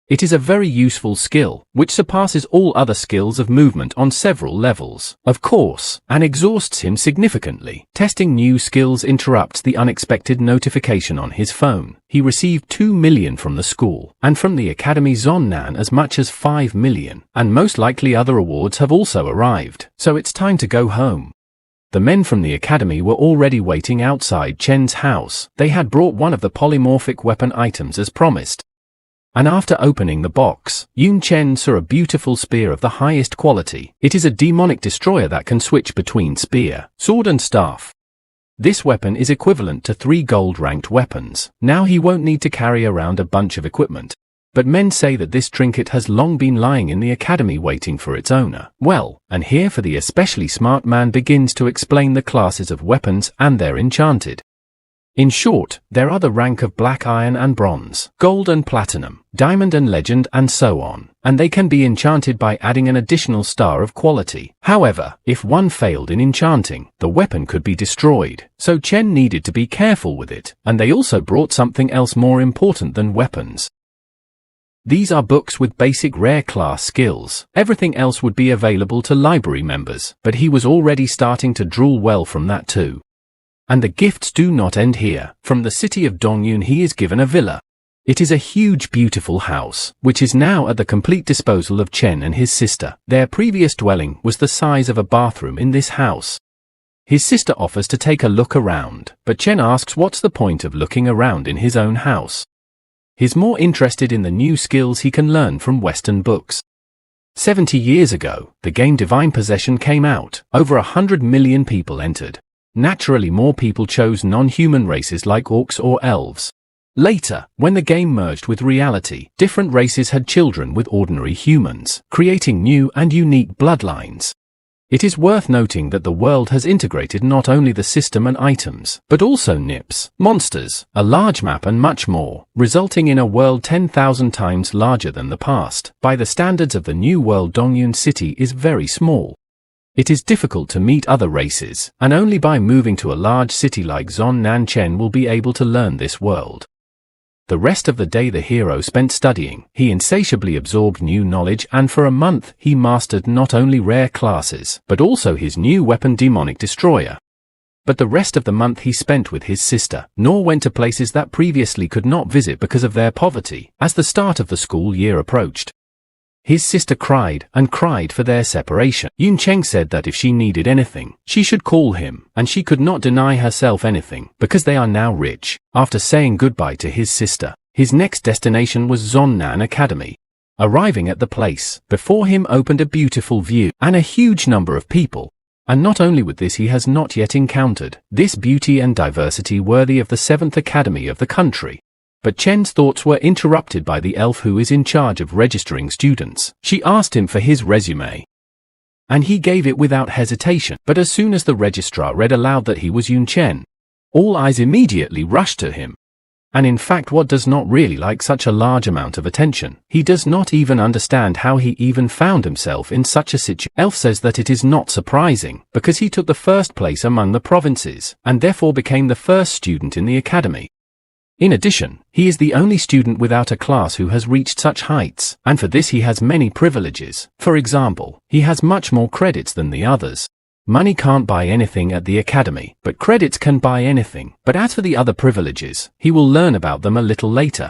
It is a very useful skill, which surpasses all other skills of movement on several levels, of course, and exhausts him significantly. Testing new skills interrupts the unexpected notification on his phone. He received 2 million from the school, and from the Academy Zonnan as much as 5 million, and most likely other awards have also arrived, so it's time to go home. The men from the academy were already waiting outside Chen's house. They had brought one of the polymorphic weapon items as promised. And after opening the box, Yun Chen saw a beautiful spear of the highest quality. It is a demonic destroyer that can switch between spear, sword and staff. This weapon is equivalent to 3 gold-ranked weapons. Now he won't need to carry around a bunch of equipment. But men say that this trinket has long been lying in the academy waiting for its owner. Well, and here for the especially smart man begins to explain the classes of weapons and their enchanted. In short, there are the rank of black iron and bronze, gold and platinum, diamond and legend and so on, and they can be enchanted by adding an additional star of quality. However, if one failed in enchanting, the weapon could be destroyed, so Chen needed to be careful with it, and they also brought something else more important than weapons. These are books with basic rare class skills. Everything else would be available to library members, but he was already starting to drool well from that too. And the gifts do not end here. From the city of Dongyun he is given a villa. It is a huge beautiful house, which is now at the complete disposal of Chen and his sister. Their previous dwelling was the size of a bathroom in this house. His sister offers to take a look around, but Chen asks what's the point of looking around in his own house. He's more interested in the new skills he can learn from Western books. 70 years ago, the game Divine Possession came out. Over 100 million people entered. Naturally, more people chose non-human races like orcs or elves. Later, when the game merged with reality, different races had children with ordinary humans, creating new and unique bloodlines. It is worth noting that the world has integrated not only the system and items, but also nips, monsters, a large map and much more, resulting in a world 10,000 times larger than the past. By the standards of the new world, Dongyun City is very small. It is difficult to meet other races, and only by moving to a large city like Zonnan Chen will be able to learn this world. The rest of the day the hero spent studying. He insatiably absorbed new knowledge, and for a month he mastered not only rare classes, but also his new weapon Demonic Destroyer. But the rest of the month he spent with his sister, nor went to places that previously could not visit because of their poverty. As the start of the school year approached, his sister cried and cried for their separation. Yun Chen said that if she needed anything, she should call him, and she could not deny herself anything, because they are now rich. After saying goodbye to his sister, his next destination was Zonnan Academy. Arriving at the place, before him opened a beautiful view, and a huge number of people. And not only with this, he has not yet encountered this beauty and diversity worthy of the 7th academy of the country. But Chen's thoughts were interrupted by the elf who is in charge of registering students. She asked him for his resume, and he gave it without hesitation. But as soon as the registrar read aloud that he was Yun Chen, all eyes immediately rushed to him. And in fact, what does not really like such a large amount of attention? He does not even understand how he even found himself in such a situation. Elf says that it is not surprising, because he took the first place among the provinces, and therefore became the first student in the academy. In addition, he is the only student without a class who has reached such heights, and for this he has many privileges. For example, he has much more credits than the others. Money can't buy anything at the academy, but credits can buy anything. But as for the other privileges, he will learn about them a little later.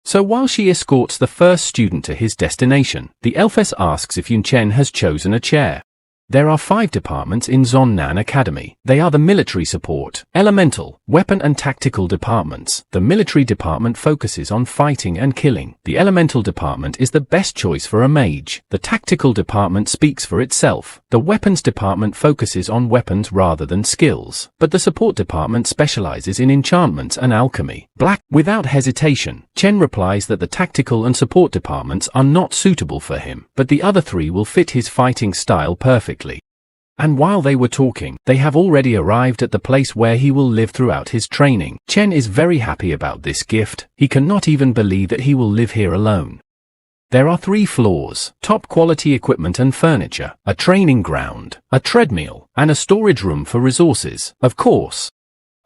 So while she escorts the first student to his destination, the elfess asks if Yun Chen has chosen a chair. There are 5 departments in Zonnan Academy. They are the military support, elemental, weapon and tactical departments. The military department focuses on fighting and killing. The elemental department is the best choice for a mage. The tactical department speaks for itself. The weapons department focuses on weapons rather than skills. But the support department specializes in enchantments and alchemy. Black. Without hesitation, Chen replies that the tactical and support departments are not suitable for him, but the other 3 will fit his fighting style perfectly. And while they were talking, they have already arrived at the place where he will live throughout his training. Chen is very happy about this gift. He cannot even believe that he will live here alone. There are 3 floors, top quality equipment and furniture, a training ground, a treadmill, and a storage room for resources. Of course,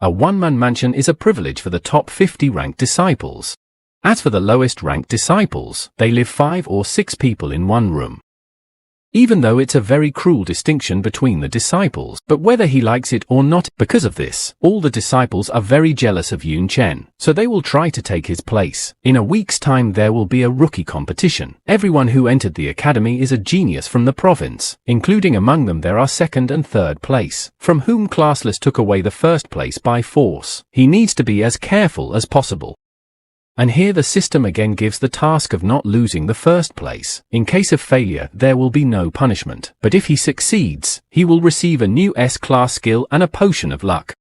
a one-man mansion is a privilege for the top 50 ranked disciples. As for the lowest ranked disciples, they live 5 or 6 people in one room. Even though it's a very cruel distinction between the disciples, but whether he likes it or not, because of this, all the disciples are very jealous of Yun Chen, so they will try to take his place. In a week's time there will be a rookie competition. Everyone who entered the academy is a genius from the province, including among them there are 2nd and 3rd place, from whom classless took away the 1st place by force. He needs to be as careful as possible. And here the system again gives the task of not losing the 1st place. In case of failure, there will be no punishment. But if he succeeds, he will receive a new S-class skill and a potion of luck.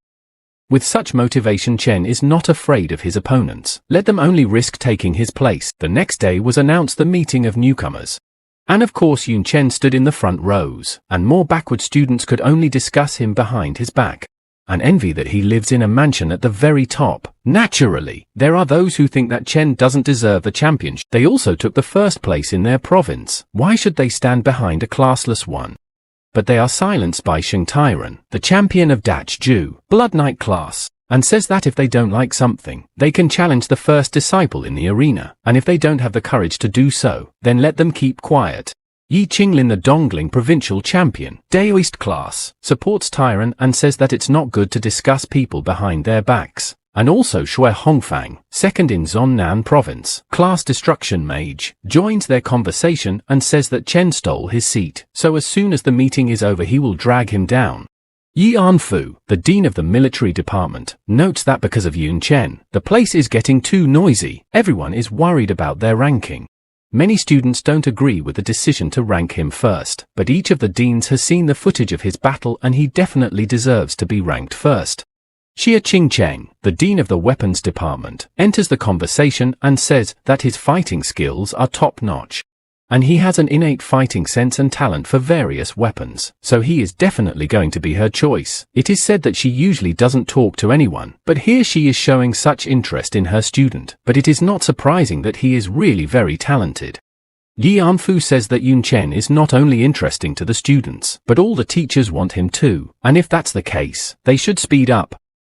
With such motivation, Chen is not afraid of his opponents. Let them only risk taking his place. The next day was announced the meeting of newcomers. And of course Yun Chen stood in the front rows, and more backward students could only discuss him behind his back. And envy that he lives in a mansion at the very top. Naturally, there are those who think that Chen doesn't deserve the championship. They also took the 1st place in their province. Why should they stand behind a classless one? But they are silenced by Sheng Tyran, the champion of Dachju, Blood Knight class, and says that if they don't like something, they can challenge the 1st disciple in the arena, and if they don't have the courage to do so, then let them keep quiet. Yi Qinglin, the Dongling provincial champion, Daoist class, supports Tyron and says that it's not good to discuss people behind their backs. And also Shui Hongfang, second in Zonnan province, class destruction mage, joins their conversation and says that Chen stole his seat, so as soon as the meeting is over he will drag him down. Yi Anfu, the dean of the military department, notes that because of Yun Chen, the place is getting too noisy. Everyone is worried about their ranking. Many students don't agree with the decision to rank him first, but each of the deans has seen the footage of his battle and he definitely deserves to be ranked first. Xia Qingcheng, the dean of the weapons department, enters the conversation and says that his fighting skills are top-notch. And he has an innate fighting sense and talent for various weapons, so he is definitely going to be her choice. It is said that she usually doesn't talk to anyone, but here she is showing such interest in her student, but it is not surprising that he is really very talented. Yi Anfu says that Yun Chen is not only interesting to the students, but all the teachers want him too, and if that's the case, they should speed up.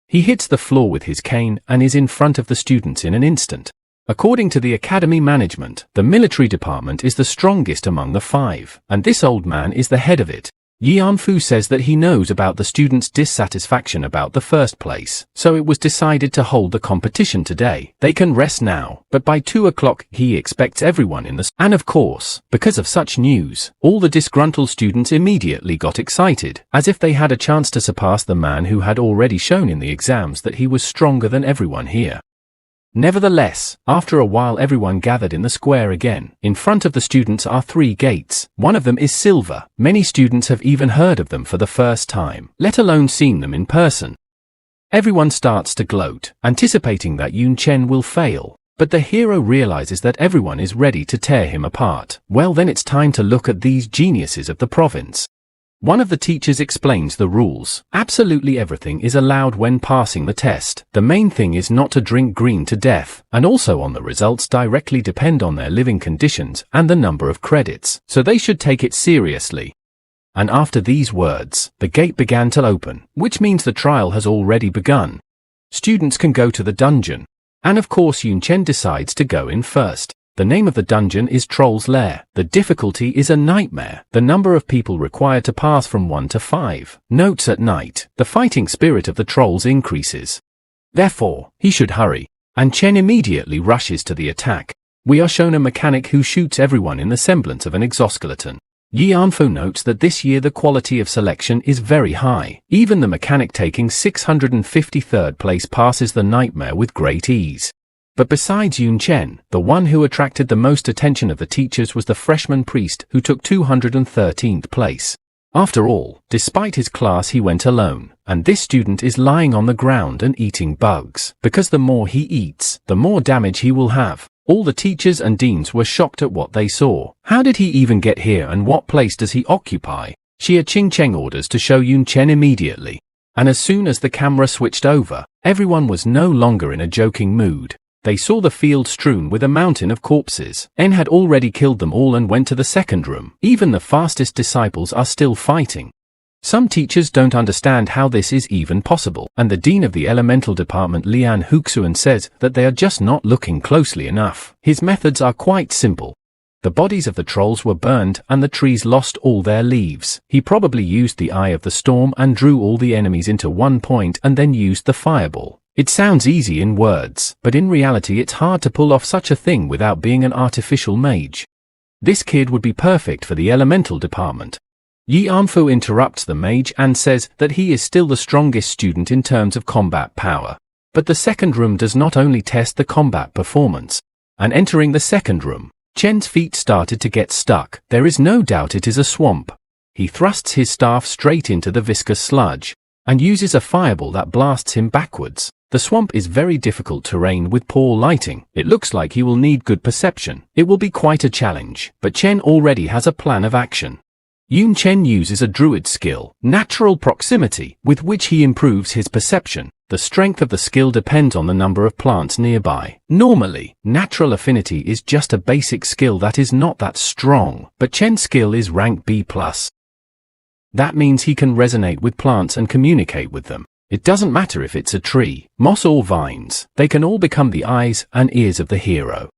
He hits the floor with his cane and is in front of the students in an instant. According to the academy management, the military department is the strongest among the 5, and this old man is the head of it. Yi Anfu says that he knows about the students' dissatisfaction about the first place, so it was decided to hold the competition today. They can rest now, but by 2 o'clock he expects everyone in the and of course, because of such news, all the disgruntled students immediately got excited, as if they had a chance to surpass the man who had already shown in the exams that he was stronger than everyone here. Nevertheless, after a while everyone gathered in the square again. In front of the students are 3 gates. One of them is silver. Many students have even heard of them for the first time, let alone seen them in person. Everyone starts to gloat, anticipating that Yun Chen will fail. But the hero realizes that everyone is ready to tear him apart. Well, then it's time to look at these geniuses of the province. One of the teachers explains the rules. Absolutely everything is allowed when passing the test. The main thing is not to drink green to death, and also on the results directly depend on their living conditions and the number of credits, so they should take it seriously. And after these words, the gate began to open, which means the trial has already begun. Students can go to the dungeon. And of course Yun Chen decides to go in first. The name of the dungeon is Troll's Lair. The difficulty is a nightmare. The number of people required to pass from 1 to 5. Notes at night, the fighting spirit of the trolls increases. Therefore, he should hurry. And Chen immediately rushes to the attack. We are shown a mechanic who shoots everyone in the semblance of an exoskeleton. Yi Anfu notes that this year the quality of selection is very high. Even the mechanic taking 653rd place passes the nightmare with great ease. But besides Yun Chen, the one who attracted the most attention of the teachers was the freshman priest who took 213th place. After all, despite his class he went alone, and this student is lying on the ground and eating bugs, because the more he eats, the more damage he will have. All the teachers and deans were shocked at what they saw. How did he even get here and what place does he occupy? Xia Qingcheng orders to show Yun Chen immediately. And as soon as the camera switched over, everyone was no longer in a joking mood. They saw the field strewn with a mountain of corpses. En had already killed them all and went to the second room. Even the fastest disciples are still fighting. Some teachers don't understand how this is even possible, and the dean of the elemental department Lian Huxuan says that they are just not looking closely enough. His methods are quite simple. The bodies of the trolls were burned and the trees lost all their leaves. He probably used the eye of the storm and drew all the enemies into one point and then used the fireball. It sounds easy in words, but in reality it's hard to pull off such a thing without being an artificial mage. This kid would be perfect for the elemental department. Yi Anfu interrupts the mage and says that he is still the strongest student in terms of combat power. But the second room does not only test the combat performance. And entering the second room, Chen's feet started to get stuck. There is no doubt it is a swamp. He thrusts his staff straight into the viscous sludge, and uses a fireball that blasts him backwards. The swamp is very difficult terrain with poor lighting. It looks like he will need good perception. It will be quite a challenge, but Chen already has a plan of action. Yun Chen uses a druid skill, natural proximity, with which he improves his perception. The strength of the skill depends on the number of plants nearby. Normally, natural affinity is just a basic skill that is not that strong, but Chen's skill is rank B+. That means he can resonate with plants and communicate with them. It doesn't matter if it's a tree, moss or vines, they can all become the eyes and ears of the hero.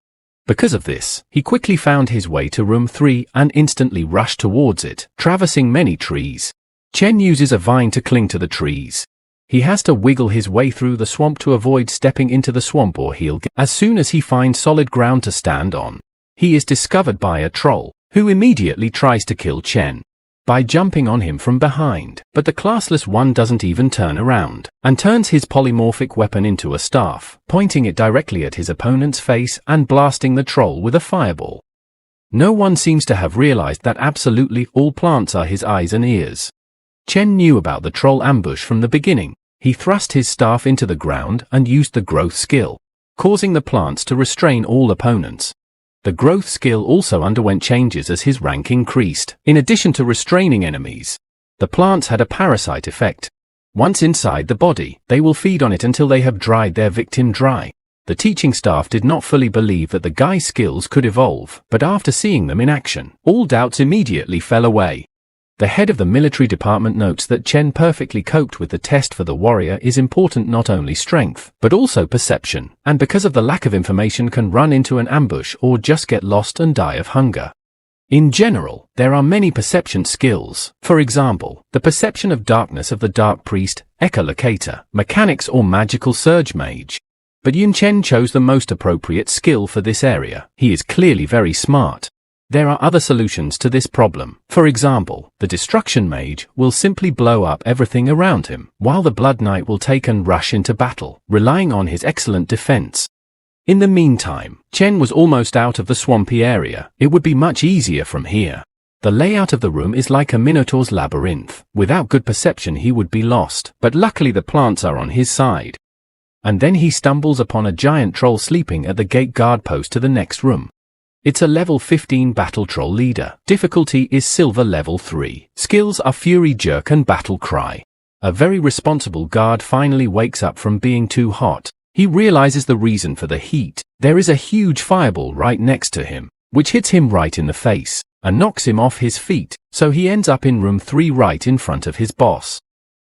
Because of this, he quickly found his way to room 3 and instantly rushed towards it, traversing many trees. Chen uses a vine to cling to the trees. He has to wiggle his way through the swamp to avoid stepping into the swamp or he'll get. As soon as he finds solid ground to stand on, he is discovered by a troll, who immediately tries to kill Chen by jumping on him from behind. But the classless one doesn't even turn around, and turns his polymorphic weapon into a staff, pointing it directly at his opponent's face and blasting the troll with a fireball. No one seems to have realized that absolutely all plants are his eyes and ears. Chen knew about the troll ambush from the beginning. He thrust his staff into the ground and used the growth skill, causing the plants to restrain all opponents. The growth skill also underwent changes as his rank increased. In addition to restraining enemies, the plants had a parasite effect. Once inside the body, they will feed on it until they have dried their victim dry. The teaching staff did not fully believe that the guy's skills could evolve, but after seeing them in action, all doubts immediately fell away. The head of the military department notes that Chen perfectly coped with the test for the warrior is important not only strength, but also perception, and because of the lack of information can run into an ambush or just get lost and die of hunger. In general, there are many perception skills, for example, the perception of darkness of the dark priest, echolocator, mechanics or magical surge mage. But Yun Chen chose the most appropriate skill for this area. He is clearly very smart. There are other solutions to this problem. For example, the Destruction Mage will simply blow up everything around him, while the Blood Knight will take and rush into battle, relying on his excellent defense. In the meantime, Chen was almost out of the swampy area. It would be much easier from here. The layout of the room is like a Minotaur's labyrinth. Without good perception he would be lost, but luckily the plants are on his side. And then he stumbles upon a giant troll sleeping at the gate guard post to the next room. It's a level 15 battle troll leader. Difficulty is silver level 3. Skills are Fury Jerk and Battle Cry. A very responsible guard finally wakes up from being too hot. He realizes the reason for the heat. There is a huge fireball right next to him, which hits him right in the face, and knocks him off his feet, so he ends up in room 3 right in front of his boss.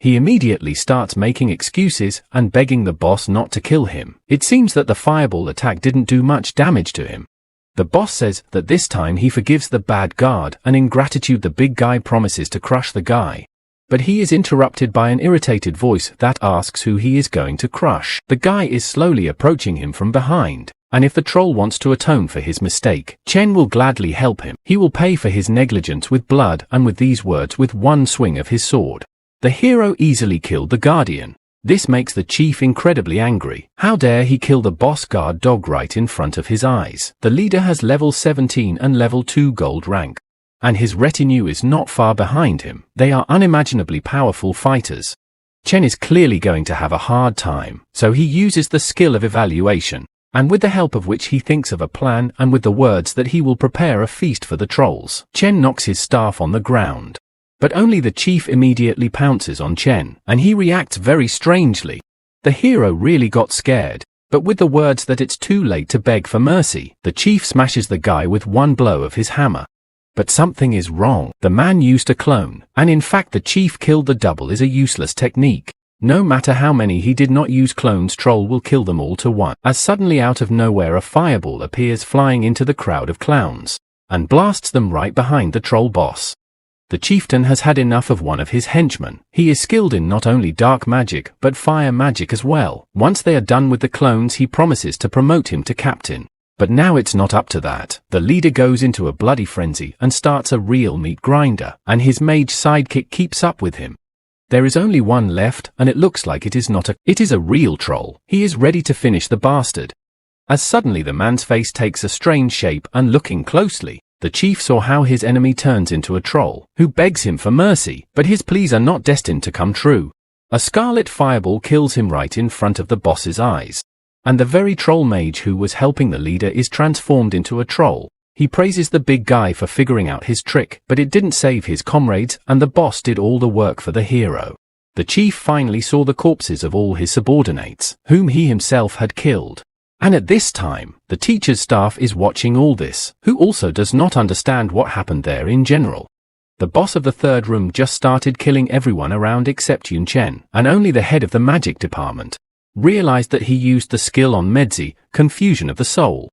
He immediately starts making excuses and begging the boss not to kill him. It seems that the fireball attack didn't do much damage to him. The boss says that this time he forgives the bad guard, and in gratitude the big guy promises to crush the guy. But he is interrupted by an irritated voice that asks who he is going to crush. The guy is slowly approaching him from behind, and if the troll wants to atone for his mistake, Chen will gladly help him. He will pay for his negligence with blood and with these words with one swing of his sword. The hero easily killed the guardian. This makes the chief incredibly angry. How dare he kill the boss guard dog right in front of his eyes? The leader has level 17 and level 2 gold rank, and his retinue is not far behind him. They are unimaginably powerful fighters. Chen is clearly going to have a hard time, so he uses the skill of evaluation, and with the help of which he thinks of a plan and with the words that he will prepare a feast for the trolls. Chen knocks his staff on the ground. But only the chief immediately pounces on Chen, and he reacts very strangely. The hero really got scared, but with the words that it's too late to beg for mercy, the chief smashes the guy with one blow of his hammer. But something is wrong. The man used a clone, and in fact the chief killed the double is a useless technique. No matter how many he did not use clones, troll will kill them all to one. As suddenly out of nowhere a fireball appears flying into the crowd of clowns, and blasts them right behind the troll boss. The chieftain has had enough of one of his henchmen. He is skilled in not only dark magic, but fire magic as well. Once they are done with the clones he promises to promote him to captain. But now it's not up to that. The leader goes into a bloody frenzy and starts a real meat grinder, and his mage sidekick keeps up with him. There is only one left, and it looks like it is a real troll. He is ready to finish the bastard. As suddenly the man's face takes a strange shape, and looking closely, the chief saw how his enemy turns into a troll, who begs him for mercy, but his pleas are not destined to come true. A scarlet fireball kills him right in front of the boss's eyes. And the very troll mage who was helping the leader is transformed into a troll. He praises the big guy for figuring out his trick, but it didn't save his comrades, and the boss did all the work for the hero. The chief finally saw the corpses of all his subordinates, whom he himself had killed. And at this time, the teacher's staff is watching all this, who also does not understand what happened there in general. The boss of the third room just started killing everyone around except Yun Chen, and only the head of the magic department realized that he used the skill on Medzi, Confusion of the Soul.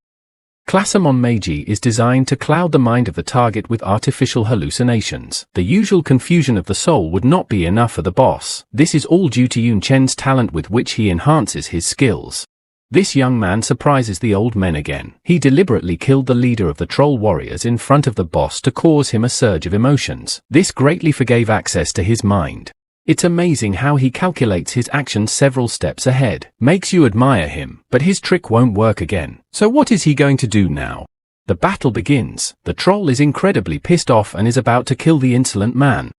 Elemental Mage is designed to cloud the mind of the target with artificial hallucinations. The usual confusion of the soul would not be enough for the boss. This is all due to Yun Chen's talent with which he enhances his skills. This young man surprises the old men again. He deliberately killed the leader of the troll warriors in front of the boss to cause him a surge of emotions. This greatly forgave access to his mind. It's amazing how he calculates his actions several steps ahead. Makes you admire him, but his trick won't work again. So what is he going to do now? The battle begins. The troll is incredibly pissed off and is about to kill the insolent man,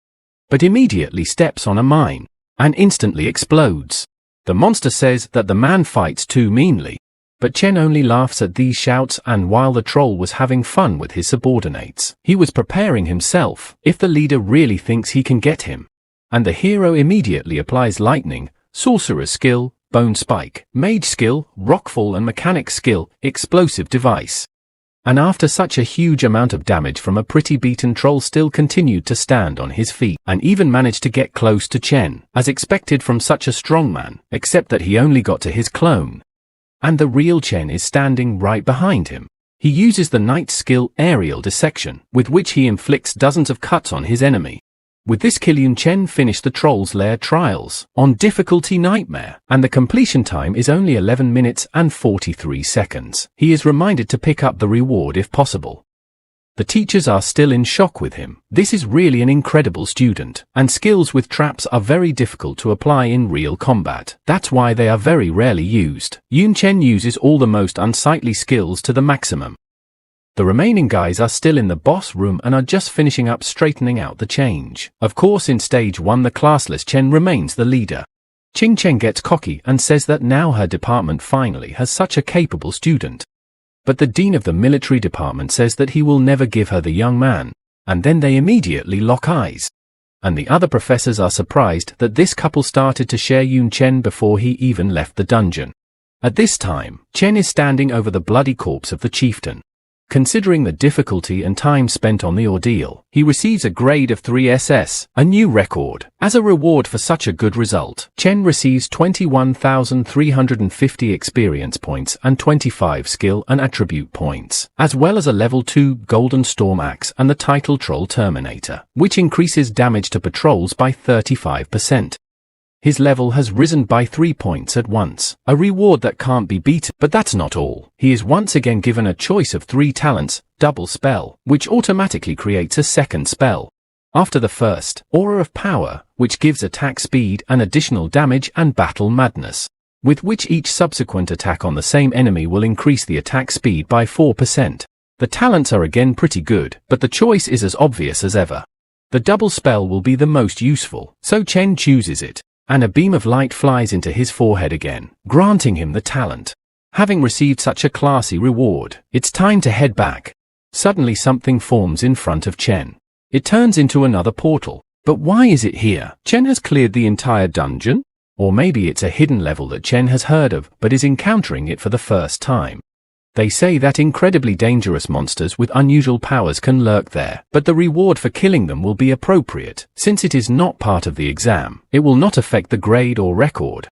but immediately steps on a mine and instantly explodes. The monster says that the man fights too meanly, but Chen only laughs at these shouts, and while the troll was having fun with his subordinates, he was preparing himself if the leader really thinks he can get him. And the hero immediately applies lightning, sorcerer's skill, bone spike, mage skill, rockfall and mechanic skill, explosive device. And after such a huge amount of damage from a pretty beaten troll still continued to stand on his feet, and even managed to get close to Chen, as expected from such a strong man, except that he only got to his clone. And the real Chen is standing right behind him. He uses the knight's skill, aerial dissection, with which he inflicts dozens of cuts on his enemy. With this kill, Yun Chen finished the Troll's Lair trials on difficulty Nightmare, and the completion time is only 11 minutes and 43 seconds. He is reminded to pick up the reward if possible. The teachers are still in shock with him. This is really an incredible student, and skills with traps are very difficult to apply in real combat. That's why they are very rarely used. Yun Chen uses all the most unsightly skills to the maximum. The remaining guys are still in the boss room and are just finishing up straightening out the change. Of course, in stage 1 the classless Chen remains the leader. Ching Chen gets cocky and says that now her department finally has such a capable student. But the dean of the military department says that he will never give her the young man, and then they immediately lock eyes. And the other professors are surprised that this couple started to share Yun Chen before he even left the dungeon. At this time, Chen is standing over the bloody corpse of the chieftain. Considering the difficulty and time spent on the ordeal, he receives a grade of 3 SS, a new record. As a reward for such a good result, Chen receives 21,350 experience points and 25 skill and attribute points, as well as a level 2 Golden Storm Axe and the title Troll Terminator, which increases damage to patrols by 35%. His level has risen by 3 points at once, a reward that can't be beaten. But that's not all. He is once again given a choice of 3 talents, double spell, which automatically creates a second spell. After the first, Aura of Power, which gives attack speed and additional damage, and Battle Madness, with which each subsequent attack on the same enemy will increase the attack speed by 4%. The talents are again pretty good, but the choice is as obvious as ever. The double spell will be the most useful, so Chen chooses it. And a beam of light flies into his forehead again, granting him the talent. Having received such a classy reward, it's time to head back. Suddenly something forms in front of Chen. It turns into another portal. But why is it here? Chen has cleared the entire dungeon? Or maybe it's a hidden level that Chen has heard of, but is encountering it for the first time. They say that incredibly dangerous monsters with unusual powers can lurk there, but the reward for killing them will be appropriate. Since it is not part of the exam, it will not affect the grade or record.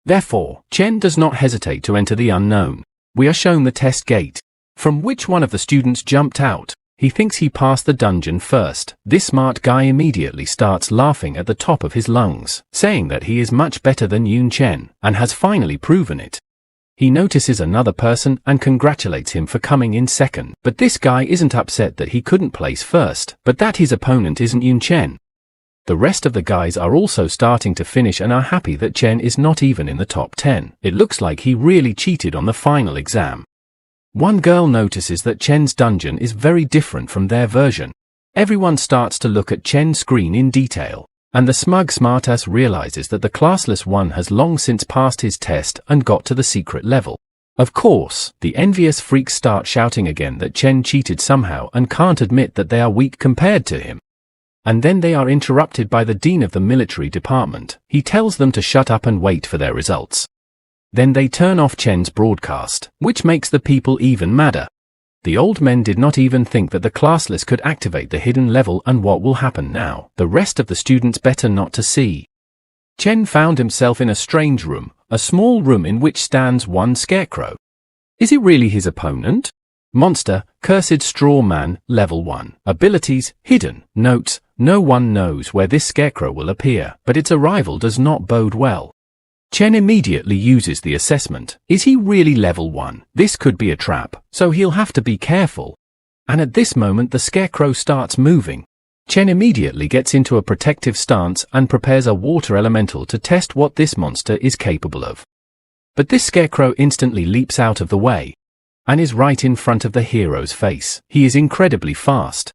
Therefore, Chen does not hesitate to enter the unknown. We are shown the test gate, from which one of the students jumped out. He thinks he passed the dungeon first. This smart guy immediately starts laughing at the top of his lungs, saying that he is much better than Yun Chen, and has finally proven it. He notices another person and congratulates him for coming in second. But this guy isn't upset that he couldn't place first, but that his opponent isn't Yun Chen. The rest of the guys are also starting to finish and are happy that Chen is not even in the top 10. It looks like he really cheated on the final exam. One girl notices that Chen's dungeon is very different from their version. Everyone starts to look at Chen's screen in detail. And the smug smartass realizes that the classless one has long since passed his test and got to the secret level. Of course, the envious freaks start shouting again that Chen cheated somehow and can't admit that they are weak compared to him. And then they are interrupted by the dean of the military department. He tells them to shut up and wait for their results. Then they turn off Chen's broadcast, which makes the people even madder. The old men did not even think that the classless could activate the hidden level, and what will happen now? The rest of the students better not to see. Chen found himself in a strange room, a small room in which stands one scarecrow. Is it really his opponent? Monster, Cursed Straw Man, Level 1. Abilities, Hidden. Notes, no one knows where this scarecrow will appear, but its arrival does not bode well. Chen immediately uses the assessment. Is he really level 1? This could be a trap, so he'll have to be careful. And at this moment the scarecrow starts moving. Chen immediately gets into a protective stance and prepares a water elemental to test what this monster is capable of. But this scarecrow instantly leaps out of the way and is right in front of the hero's face. He is incredibly fast.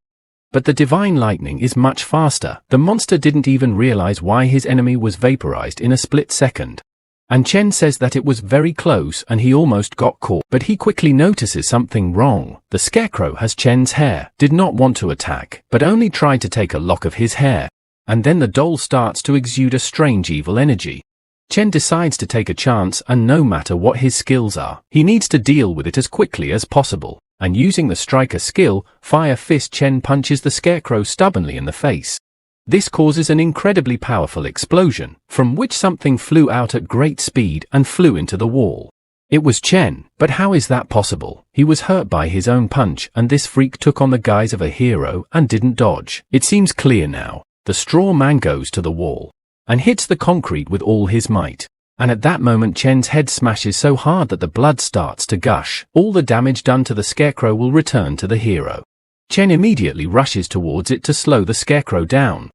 But the divine lightning is much faster. The monster didn't even realize why his enemy was vaporized in a split second. And Chen says that it was very close and he almost got caught, but he quickly notices something wrong. The scarecrow has Chen's hair, did not want to attack, but only tried to take a lock of his hair. And then the doll starts to exude a strange evil energy. Chen decides to take a chance, and no matter what his skills are, he needs to deal with it as quickly as possible. And using the striker skill, Fire Fist, Chen punches the scarecrow stubbornly in the face. This causes an incredibly powerful explosion, from which something flew out at great speed and flew into the wall. It was Chen, but how is that possible? He was hurt by his own punch, and this freak took on the guise of a hero and didn't dodge. It seems clear now. The straw man goes to the wall and hits the concrete with all his might. And at that moment Chen's head smashes so hard that the blood starts to gush. All the damage done to the scarecrow will return to the hero. Chen immediately rushes towards it to slow the scarecrow down.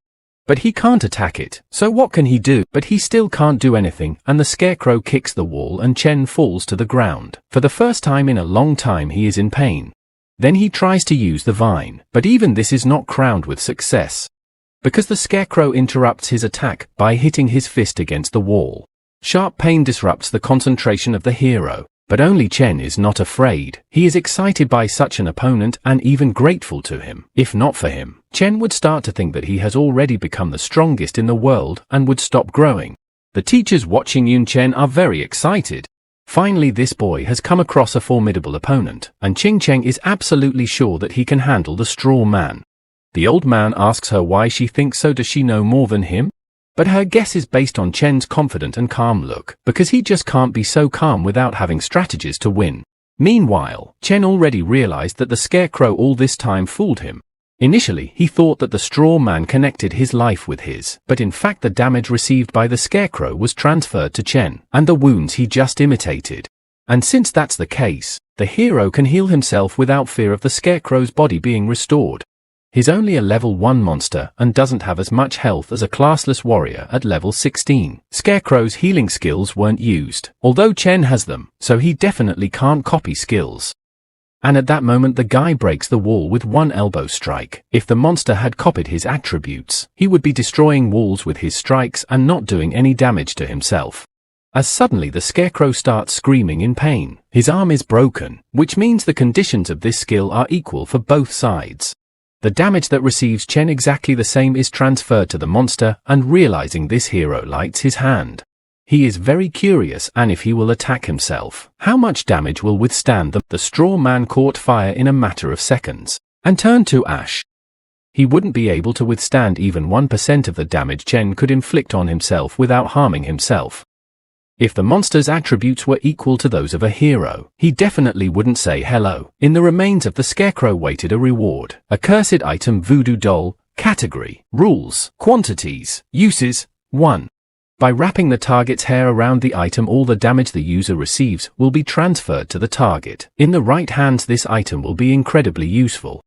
But he can't attack it, so what can he do? But he still can't do anything, and the scarecrow kicks the wall and Chen falls to the ground. For the first time in a long time he is in pain. Then he tries to use the vine, but even this is not crowned with success. Because the scarecrow interrupts his attack by hitting his fist against the wall. Sharp pain disrupts the concentration of the hero, but only Chen is not afraid. He is excited by such an opponent and even grateful to him. If not for him, Chen would start to think that he has already become the strongest in the world and would stop growing. The teachers watching Yun Chen are very excited. Finally this boy has come across a formidable opponent, and Ching Cheng is absolutely sure that he can handle the straw man. The old man asks her why she thinks so. Does she know more than him? But her guess is based on Chen's confident and calm look, because he just can't be so calm without having strategies to win. Meanwhile, Chen already realized that the scarecrow all this time fooled him. Initially, he thought that the straw man connected his life with his, but in fact the damage received by the scarecrow was transferred to Chen, and the wounds he just imitated. And since that's the case, the hero can heal himself without fear of the scarecrow's body being restored. He's only a level 1 monster and doesn't have as much health as a classless warrior at level 16. Scarecrow's healing skills weren't used, although Chen has them, so he definitely can't copy skills. And at that moment the guy breaks the wall with one elbow strike. If the monster had copied his attributes, he would be destroying walls with his strikes and not doing any damage to himself. As suddenly the scarecrow starts screaming in pain. His arm is broken, which means the conditions of this skill are equal for both sides. The damage that receives Chen exactly the same is transferred to the monster, and realizing this, hero lights his hand. He is very curious, and if he will attack himself, how much damage will withstand them? The straw man caught fire in a matter of seconds and turned to ash. He wouldn't be able to withstand even 1% of the damage Chen could inflict on himself without harming himself. If the monster's attributes were equal to those of a hero, he definitely wouldn't say hello. In the remains of the scarecrow waited a reward. A cursed item, voodoo doll. Category, rules, quantities, uses, 1. By wrapping the target's hair around the item, all the damage the user receives will be transferred to the target. In the right hands this item will be incredibly useful.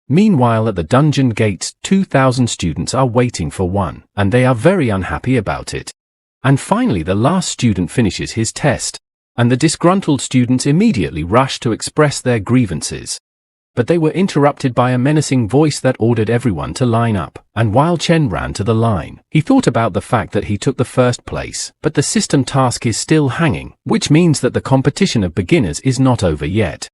Meanwhile at the dungeon gates, 2,000 students are waiting for one, and they are very unhappy about it. And finally the last student finishes his test, and the disgruntled students immediately rush to express their grievances. But they were interrupted by a menacing voice that ordered everyone to line up, and while Chen ran to the line, he thought about the fact that he took the first place, but the system task is still hanging, which means that the competition of beginners is not over yet.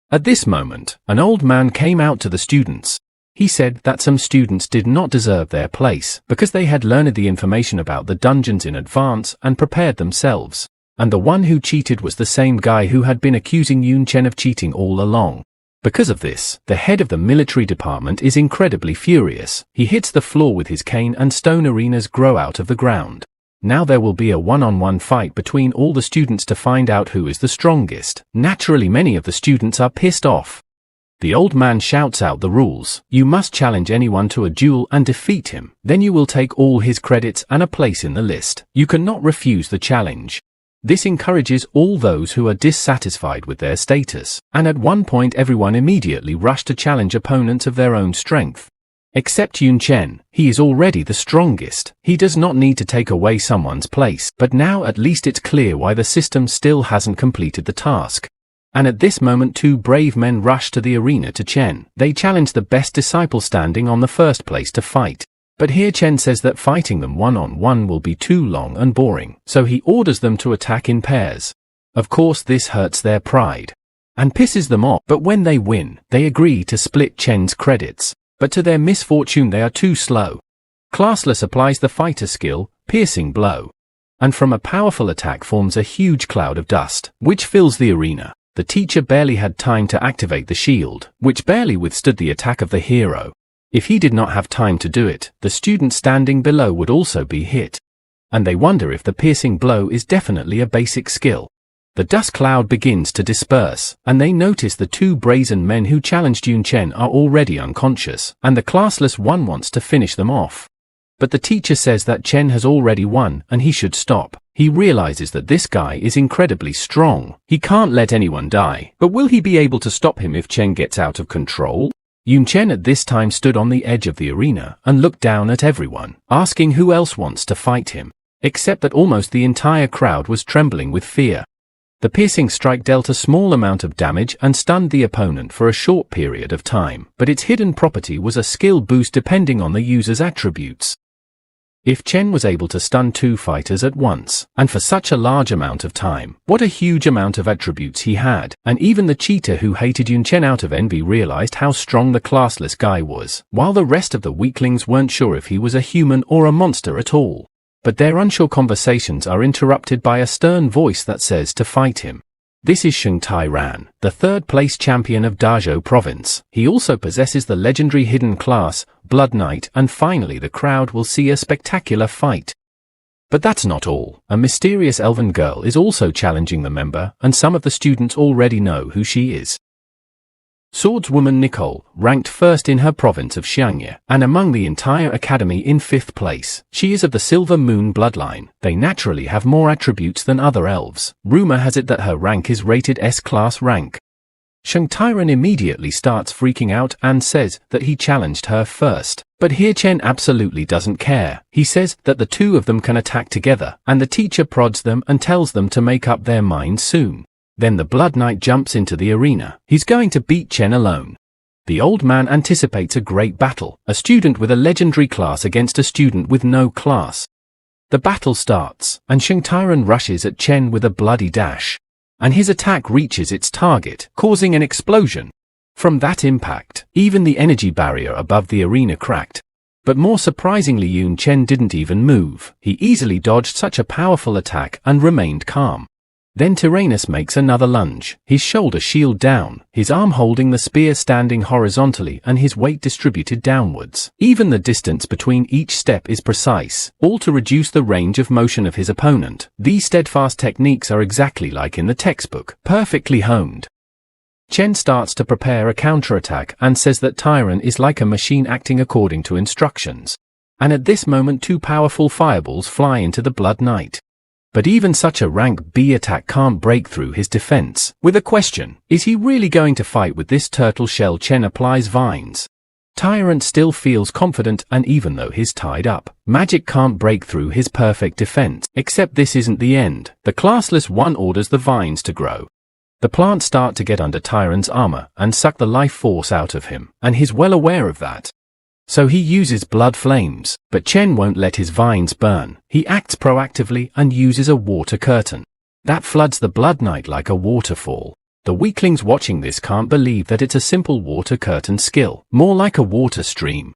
At this moment, an old man came out to the students. He said that some students did not deserve their place because they had learned the information about the dungeons in advance and prepared themselves. And the one who cheated was the same guy who had been accusing Yun Chen of cheating all along. Because of this, the head of the military department is incredibly furious. He hits the floor with his cane and stone arenas grow out of the ground. Now there will be a one-on-one fight between all the students to find out who is the strongest. Naturally many of the students are pissed off. The old man shouts out the rules. You must challenge anyone to a duel and defeat him. Then you will take all his credits and a place in the list. You cannot refuse the challenge. This encourages all those who are dissatisfied with their status, and at one point everyone immediately rushed to challenge opponents of their own strength. Except Yun Chen, he is already the strongest. He does not need to take away someone's place, but now at least it's clear why the system still hasn't completed the task. And at this moment 2 brave men rush to the arena to Chen. They challenge the best disciple standing on the first place to fight. But here Chen says that fighting them one-on-one will be too long and boring, so he orders them to attack in pairs. Of course this hurts their pride and pisses them off, but when they win, they agree to split Chen's credits. But to their misfortune they are too slow. Classless applies the fighter skill, piercing blow, and from a powerful attack forms a huge cloud of dust, which fills the arena. The teacher barely had time to activate the shield, which barely withstood the attack of the hero. If he did not have time to do it, the student standing below would also be hit. And they wonder if the piercing blow is definitely a basic skill. The dust cloud begins to disperse, and they notice the 2 brazen men who challenged Yun Chen are already unconscious, and the classless one wants to finish them off. But the teacher says that Chen has already won and he should stop. He realizes that this guy is incredibly strong. He can't let anyone die. But will he be able to stop him if Chen gets out of control? Yun Chen at this time stood on the edge of the arena and looked down at everyone, asking who else wants to fight him. Except that almost the entire crowd was trembling with fear. The piercing strike dealt a small amount of damage and stunned the opponent for a short period of time, but its hidden property was a skill boost depending on the user's attributes. If Chen was able to stun 2 fighters at once, and for such a large amount of time, what a huge amount of attributes he had, and even the cheater who hated Yun Chen out of envy realized how strong the classless guy was, while the rest of the weaklings weren't sure if he was a human or a monster at all. But their unsure conversations are interrupted by a stern voice that says to fight him. This is Sheng Tairan, the 3rd place champion of Dazhou province. He also possesses the legendary hidden class, Blood Knight, and finally the crowd will see a spectacular fight. But that's not all. A mysterious elven girl is also challenging the member, and some of the students already know who she is. Swordswoman Nicole, ranked 1st in her province of Xiangye, and among the entire academy in 5th place. She is of the Silver Moon bloodline. They naturally have more attributes than other elves. Rumor has it that her rank is rated S-class rank. Sheng Tairan immediately starts freaking out and says that he challenged her first. But here Chen absolutely doesn't care. He says that the 2 of them can attack together, and the teacher prods them and tells them to make up their minds soon. Then the Blood Knight jumps into the arena. He's going to beat Chen alone. The old man anticipates a great battle, a student with a legendary class against a student with no class. The battle starts, and Sheng Tairan rushes at Chen with a bloody dash. And his attack reaches its target, causing an explosion. From that impact, even the energy barrier above the arena cracked. But more surprisingly, Yun Chen didn't even move. He easily dodged such a powerful attack and remained calm. Then Tyrannus makes another lunge, his shoulder shield down, his arm holding the spear standing horizontally and his weight distributed downwards. Even the distance between each step is precise, all to reduce the range of motion of his opponent. These steadfast techniques are exactly like in the textbook, perfectly honed. Chen starts to prepare a counterattack and says that Tyran is like a machine acting according to instructions. And at this moment 2 powerful fireballs fly into the Blood Knight. But even such a rank B attack can't break through his defense. With a question, is he really going to fight with this turtle shell? Chen applies vines. Tyrant still feels confident, and even though he's tied up, magic can't break through his perfect defense. Except this isn't the end. The classless one orders the vines to grow. The plants start to get under Tyrant's armor and suck the life force out of him, and he's well aware of that. So he uses blood flames, but Chen won't let his vines burn. He acts proactively and uses a water curtain. That floods the Blood Knight like a waterfall. The weaklings watching this can't believe that it's a simple water curtain skill, more like a water stream.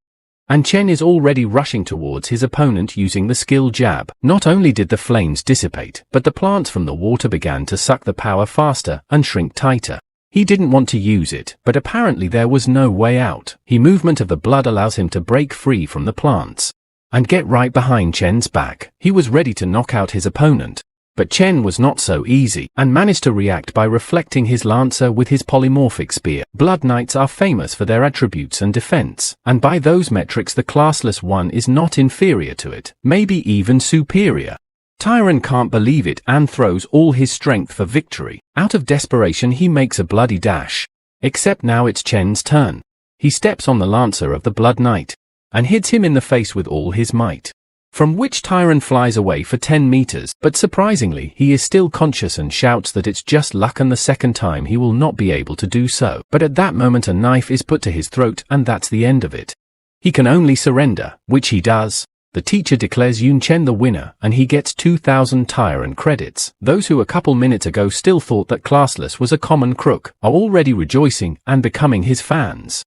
And Chen is already rushing towards his opponent using the skill jab. Not only did the flames dissipate, but the plants from the water began to suck the power faster and shrink tighter. He didn't want to use it, but apparently there was no way out. The movement of the blood allows him to break free from the plants and get right behind Chen's back. He was ready to knock out his opponent. But Chen was not so easy, and managed to react by reflecting his lancer with his polymorphic spear. Blood Knights are famous for their attributes and defense, and by those metrics the classless one is not inferior to it, maybe even superior. Tyron can't believe it and throws all his strength for victory. Out of desperation he makes a bloody dash. Except now it's Chen's turn. He steps on the lancer of the Blood Knight, and hits him in the face with all his might. From which Tyron flies away for 10 meters, but surprisingly he is still conscious and shouts that it's just luck and the second time he will not be able to do so. But at that moment a knife is put to his throat and that's the end of it. He can only surrender, which he does. The teacher declares Yun Chen the winner and he gets 2,000 Tyron credits. Those who a couple minutes ago still thought that classless was a common crook are already rejoicing and becoming his fans.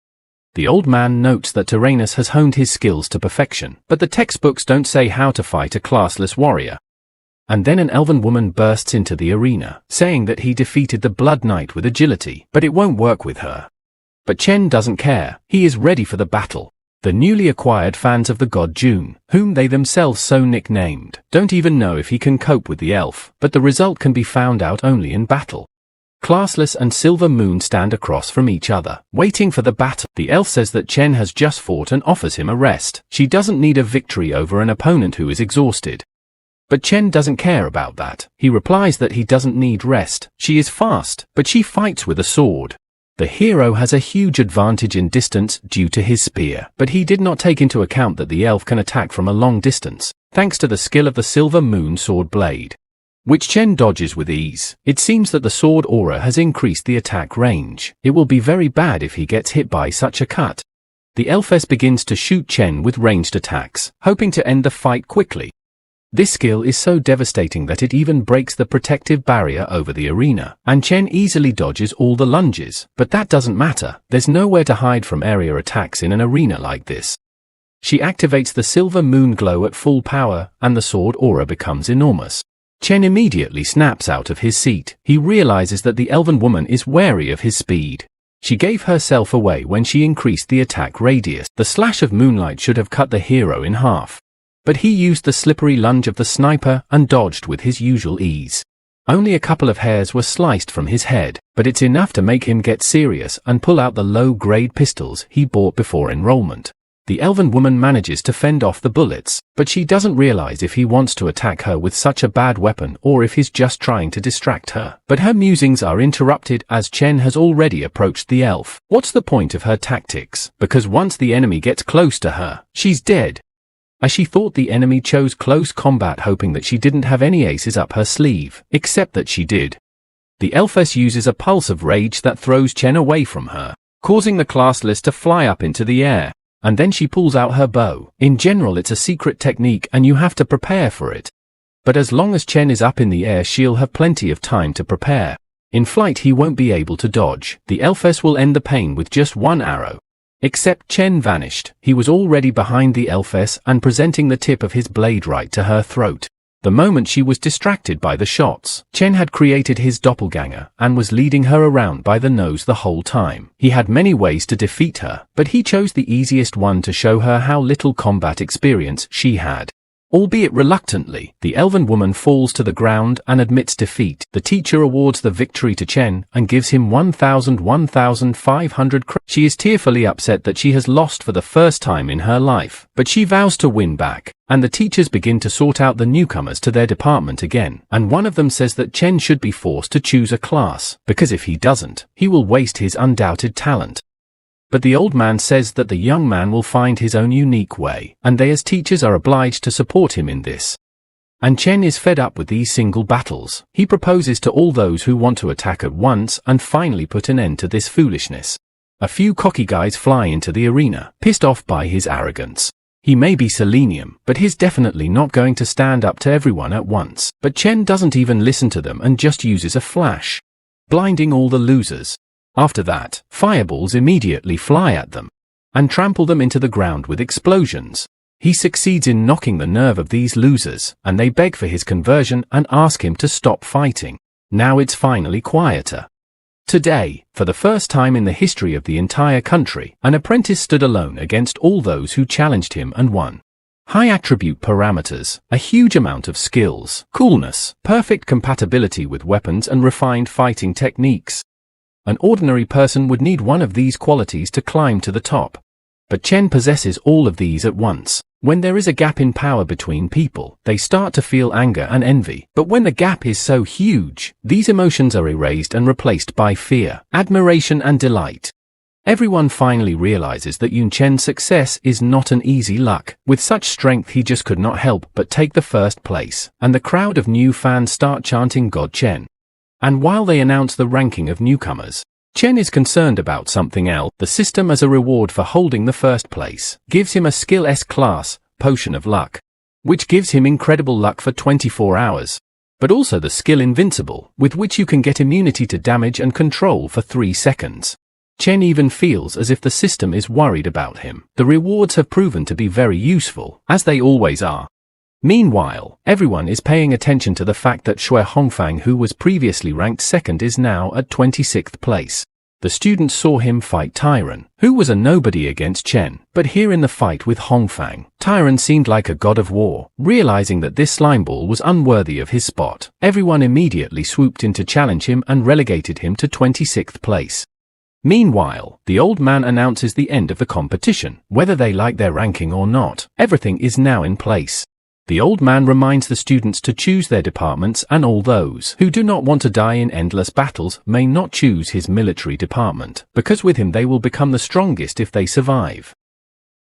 The old man notes that Tyrannus has honed his skills to perfection, but the textbooks don't say how to fight a classless warrior. And then an elven woman bursts into the arena, saying that he defeated the Blood Knight with agility, but it won't work with her. But Chen doesn't care, he is ready for the battle. The newly acquired fans of the god June, whom they themselves so nicknamed, don't even know if he can cope with the elf, but the result can be found out only in battle. Classless and Silver Moon stand across from each other, waiting for the battle. The elf says that Chen has just fought and offers him a rest. She doesn't need a victory over an opponent who is exhausted. But Chen doesn't care about that. He replies that he doesn't need rest. She is fast, but she fights with a sword. The hero has a huge advantage in distance due to his spear, but he did not take into account that the elf can attack from a long distance, thanks to the skill of the Silver Moon sword blade, which Chen dodges with ease. It seems that the sword aura has increased the attack range. It will be very bad if he gets hit by such a cut. The elfess begins to shoot Chen with ranged attacks, hoping to end the fight quickly. This skill is so devastating that it even breaks the protective barrier over the arena, and Chen easily dodges all the lunges, but that doesn't matter. There's nowhere to hide from area attacks in an arena like this. She activates the Silver Moon glow at full power, and the sword aura becomes enormous. Chen immediately snaps out of his seat. He realizes that the elven woman is wary of his speed. She gave herself away when she increased the attack radius. The slash of moonlight should have cut the hero in half, but he used the slippery lunge of the sniper and dodged with his usual ease. Only a couple of hairs were sliced from his head, but it's enough to make him get serious and pull out the low-grade pistols he bought before enrollment. The elven woman manages to fend off the bullets, but she doesn't realize if he wants to attack her with such a bad weapon or if he's just trying to distract her. But her musings are interrupted as Chen has already approached the elf. What's the point of her tactics? Because once the enemy gets close to her, she's dead. As she thought the enemy chose close combat, hoping that she didn't have any aces up her sleeve, except that she did. The elfess uses a pulse of rage that throws Chen away from her, causing the classless to fly up into the air. And then she pulls out her bow. In general it's a secret technique and you have to prepare for it. But as long as Chen is up in the air she'll have plenty of time to prepare. In flight he won't be able to dodge. The elfess will end the pain with just one arrow. Except Chen vanished. He was already behind the elfess and presenting the tip of his blade right to her throat. The moment she was distracted by the shots, Chen had created his doppelganger and was leading her around by the nose the whole time. He had many ways to defeat her, but he chose the easiest one to show her how little combat experience she had. Albeit reluctantly, the elven woman falls to the ground and admits defeat. The teacher awards the victory to Chen and gives him 1,500 credits. She is tearfully upset that she has lost for the first time in her life, but she vows to win back, and the teachers begin to sort out the newcomers to their department again, and one of them says that Chen should be forced to choose a class, because if he doesn't, he will waste his undoubted talent. But the old man says that the young man will find his own unique way, and they as teachers are obliged to support him in this. And Chen is fed up with these single battles. He proposes to all those who want to attack at once and finally put an end to this foolishness. A few cocky guys fly into the arena, pissed off by his arrogance. He may be selenium, but he's definitely not going to stand up to everyone at once. But Chen doesn't even listen to them and just uses a flash, blinding all the losers. After that, fireballs immediately fly at them and trample them into the ground with explosions. He succeeds in knocking the nerve of these losers, and they beg for his conversion and ask him to stop fighting. Now it's finally quieter. Today, for the first time in the history of the entire country, an apprentice stood alone against all those who challenged him and won. High attribute parameters, a huge amount of skills, coolness, perfect compatibility with weapons and refined fighting techniques. An ordinary person would need one of these qualities to climb to the top. But Chen possesses all of these at once. When there is a gap in power between people, they start to feel anger and envy. But when the gap is so huge, these emotions are erased and replaced by fear, admiration and delight. Everyone finally realizes that Yun Chen's success is not an easy luck. With such strength he just could not help but take the first place, and the crowd of new fans start chanting God Chen. And while they announce the ranking of newcomers, Chen is concerned about something else. The system, as a reward for holding the first place, gives him a skill S-class, Potion of Luck, which gives him incredible luck for 24 hours. But also the skill Invincible, with which you can get immunity to damage and control for 3 seconds. Chen even feels as if the system is worried about him. The rewards have proven to be very useful, as they always are. Meanwhile, everyone is paying attention to the fact that Shui Hongfang, who was previously ranked second, is now at 26th place. The students saw him fight Tyron, who was a nobody against Chen, but here in the fight with Hongfang, Tyron seemed like a god of war. Realizing that this slimeball was unworthy of his spot, everyone immediately swooped in to challenge him and relegated him to 26th place. Meanwhile, the old man announces the end of the competition. Whether they like their ranking or not, everything is now in place. The old man reminds the students to choose their departments, and all those who do not want to die in endless battles may not choose his military department, because with him they will become the strongest if they survive.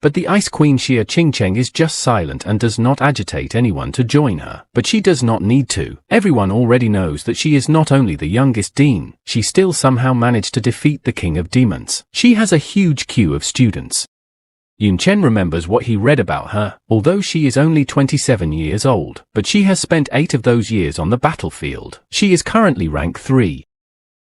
But the Ice Queen Xia Qingcheng is just silent and does not agitate anyone to join her. But she does not need to. Everyone already knows that she is not only the youngest dean, she still somehow managed to defeat the King of Demons. She has a huge queue of students. Yun Chen remembers what he read about her. Although she is only 27 years old, but she has spent 8 of those years on the battlefield. She is currently rank 3.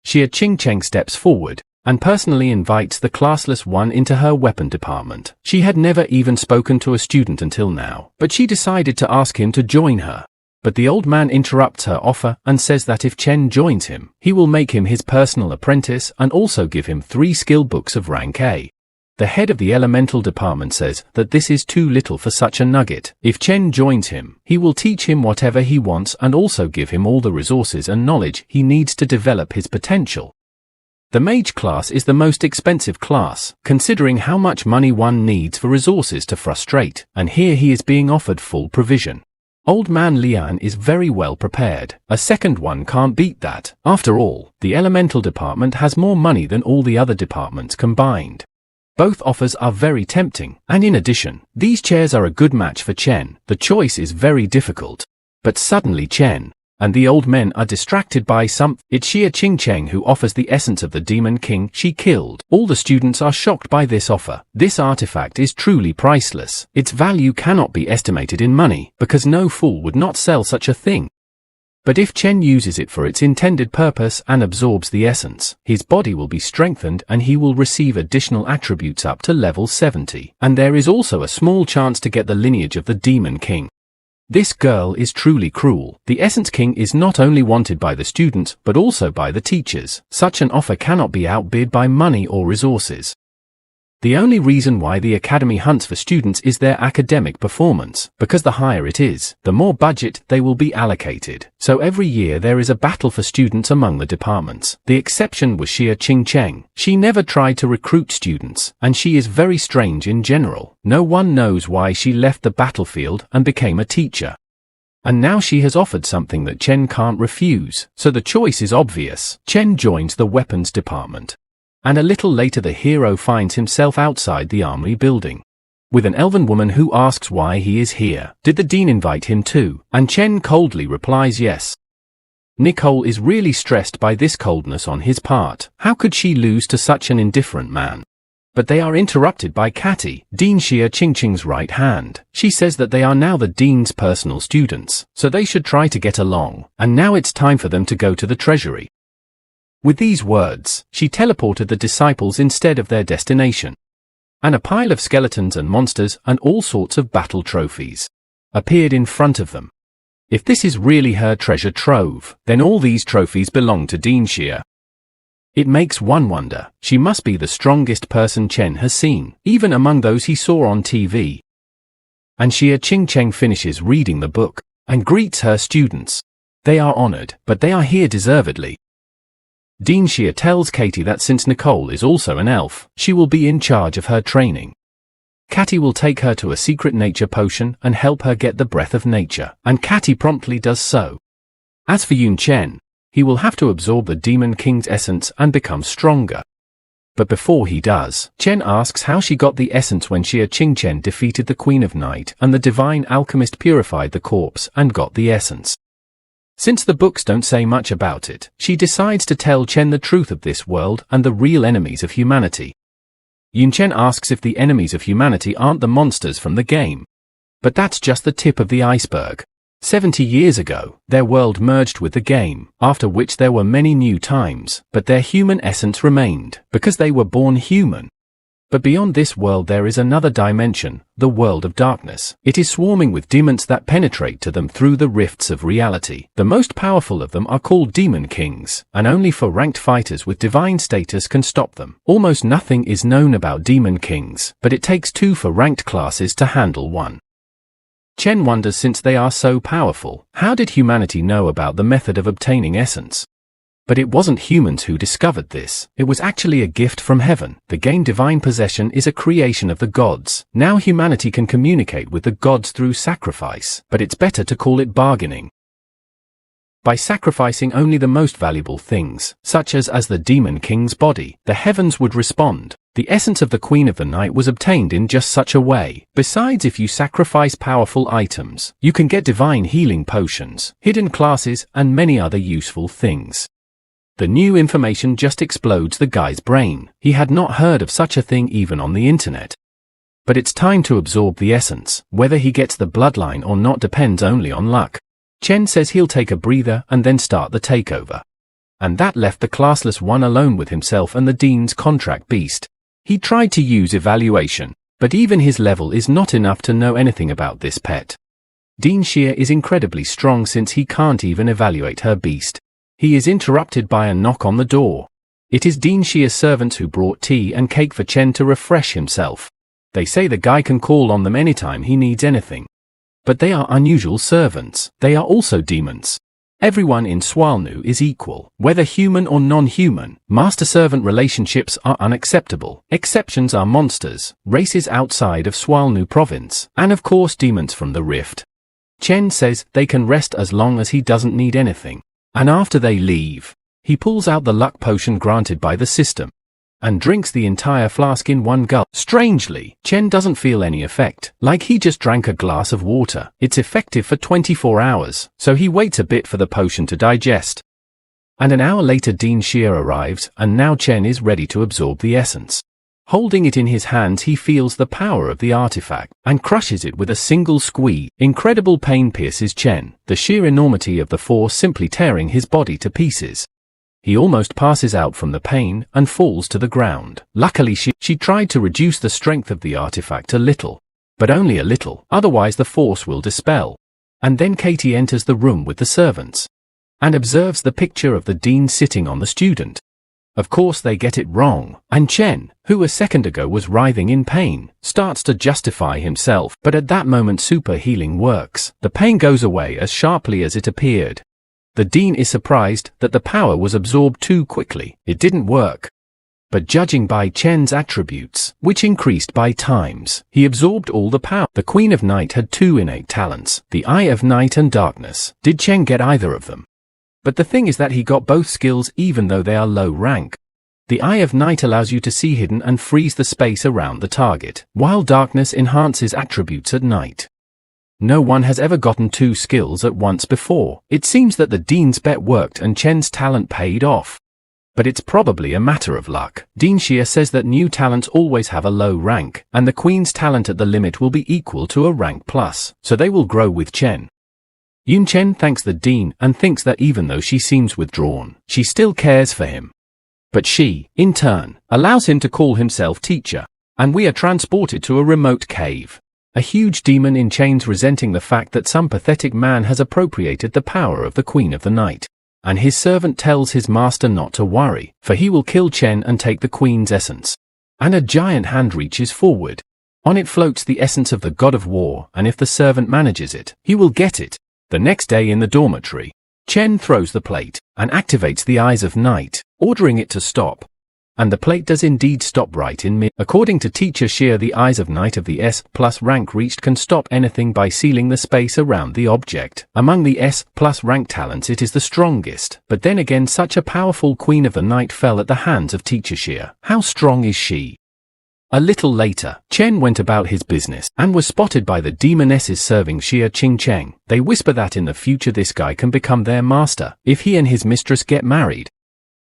Xia Qingcheng steps forward and personally invites the classless one into her weapon department. She had never even spoken to a student until now, but she decided to ask him to join her. But the old man interrupts her offer and says that if Chen joins him, he will make him his personal apprentice and also give him 3 skill books of rank A. The head of the elemental department says that this is too little for such a nugget. If Chen joins him, he will teach him whatever he wants and also give him all the resources and knowledge he needs to develop his potential. The mage class is the most expensive class, considering how much money one needs for resources to frustrate, and here he is being offered full provision. Old man Lian is very well prepared. A second one can't beat that. After all, the elemental department has more money than all the other departments combined. Both offers are very tempting, and in addition, these chairs are a good match for Chen. The choice is very difficult. But suddenly Chen and the old men are distracted by some. It's Xia Qingcheng who offers the essence of the Demon King she killed. All the students are shocked by this offer. This artifact is truly priceless. Its value cannot be estimated in money, because no fool would not sell such a thing. But if Chen uses it for its intended purpose and absorbs the essence, his body will be strengthened and he will receive additional attributes up to level 70. And there is also a small chance to get the lineage of the Demon King. This girl is truly cruel. The Essence King is not only wanted by the students, but also by the teachers. Such an offer cannot be outbid by money or resources. The only reason why the academy hunts for students is their academic performance, because the higher it is, the more budget they will be allocated. So every year there is a battle for students among the departments. The exception was Xia Qingcheng. She never tried to recruit students, and she is very strange in general. No one knows why she left the battlefield and became a teacher. And now she has offered something that Chen can't refuse, so the choice is obvious. Chen joins the weapons department. And a little later the hero finds himself outside the armory building, with an elven woman who asks why he is here. Did the dean invite him too? And Chen coldly replies yes. Nicole is really stressed by this coldness on his part. How could she lose to such an indifferent man? But they are interrupted by Catty, Dean Xia Qingcheng's right hand. She says that they are now the dean's personal students, so they should try to get along, and now it's time for them to go to the treasury. With these words, she teleported the disciples instead of their destination. And a pile of skeletons and monsters and all sorts of battle trophies appeared in front of them. If this is really her treasure trove, then all these trophies belong to Dean Xia. It makes one wonder, she must be the strongest person Chen has seen, even among those he saw on TV. and Yun Chen finishes reading the book and greets her students. They are honored, but they are here deservedly. Xie tells Katie that since Nicole is also an elf, she will be in charge of her training. Katie will take her to a secret nature potion and help her get the breath of nature, and Katie promptly does so. As for Yun Chen, he will have to absorb the Demon King's essence and become stronger. But before he does, Chen asks how she got the essence when Yun Chen defeated the Queen of Night and the divine alchemist purified the corpse and got the essence. Since the books don't say much about it, she decides to tell Chen the truth of this world and the real enemies of humanity. Yun Chen asks if the enemies of humanity aren't the monsters from the game. But that's just the tip of the iceberg. 70 years ago, their world merged with the game, after which there were many new times, but their human essence remained, because they were born human. But beyond this world there is another dimension, the world of darkness. It is swarming with demons that penetrate to them through the rifts of reality. The most powerful of them are called Demon Kings, and only for ranked fighters with divine status can stop them. Almost nothing is known about Demon Kings, but it takes 2 for ranked classes to handle one. Chen wonders, since they are so powerful, how did humanity know about the method of obtaining essence? But it wasn't humans who discovered this, it was actually a gift from heaven. The game Divine Possession is a creation of the gods. Now humanity can communicate with the gods through sacrifice, but it's better to call it bargaining. By sacrificing only the most valuable things, such as the Demon King's body, the heavens would respond. The essence of the Queen of the Night was obtained in just such a way. Besides, if you sacrifice powerful items, you can get divine healing potions, hidden classes, and many other useful things. The new information just explodes the guy's brain. He had not heard of such a thing even on the internet. But it's time to absorb the essence. Whether he gets the bloodline or not depends only on luck. Chen says he'll take a breather and then start the takeover. And that left the classless one alone with himself and the Dean's contract beast. He tried to use evaluation, but even his level is not enough to know anything about this pet. Xie is incredibly strong since he can't even evaluate her beast. He is interrupted by a knock on the door. It is Xie's servants who brought tea and cake for Chen to refresh himself. They say the guy can call on them anytime he needs anything. But they are unusual servants. They are also demons. Everyone in Swalnu is equal, whether human or non-human. Master-servant relationships are unacceptable. Exceptions are monsters, races outside of Swalnu province, and of course demons from the rift. Chen says they can rest as long as he doesn't need anything. And after they leave, he pulls out the luck potion granted by the system and drinks the entire flask in one gulp. Strangely, Chen doesn't feel any effect, like he just drank a glass of water. It's effective for 24 hours, so he waits a bit for the potion to digest. And an hour later Xie arrives, and now Chen is ready to absorb the essence. Holding it in his hands, he feels the power of the artifact, and crushes it with a single squeeze. Incredible pain pierces Chen, the sheer enormity of the force simply tearing his body to pieces. He almost passes out from the pain and falls to the ground. Luckily she tried to reduce the strength of the artifact a little, but only a little, otherwise the force will dispel. And then Katie enters the room with the servants, and observes the picture of the dean sitting on the student. Of course they get it wrong, and Chen, who a second ago was writhing in pain, starts to justify himself, but at that moment super healing works. The pain goes away as sharply as it appeared. The dean is surprised that the power was absorbed too quickly. It didn't work. But judging by Chen's attributes, which increased by times, he absorbed all the power. The Queen of Night had 2 innate talents, the Eye of Night and Darkness. Did Chen get either of them? But the thing is that he got both skills even though they are low rank. The Eye of Night allows you to see hidden and freeze the space around the target, while Darkness enhances attributes at night. No one has ever gotten 2 skills at once before. It seems that the dean's bet worked and Chen's talent paid off. But it's probably a matter of luck. Xie says that new talents always have a low rank, and the queen's talent at the limit will be equal to a rank plus, so they will grow with Chen. Yun Chen thanks the dean and thinks that even though she seems withdrawn, she still cares for him. But she, in turn, allows him to call himself teacher, and we are transported to a remote cave. A huge demon in chains resenting the fact that some pathetic man has appropriated the power of the Queen of the Night. And his servant tells his master not to worry, for he will kill Chen and take the Queen's essence. And a giant hand reaches forward. On it floats the essence of the god of war, and if the servant manages it, he will get it. The next day in the dormitory, Chen throws the plate and activates the Eyes of Night, ordering it to stop. And the plate does indeed stop right in mid. According to teacher Xie, the Eyes of Night of the S+ rank reached can stop anything by sealing the space around the object. Among the S+ rank talents it is the strongest, but then again such a powerful Queen of the Night fell at the hands of teacher Xie. How strong is she? A little later, Chen went about his business and was spotted by the demonesses serving Xie Qingcheng. They whisper that in the future this guy can become their master if he and his mistress get married.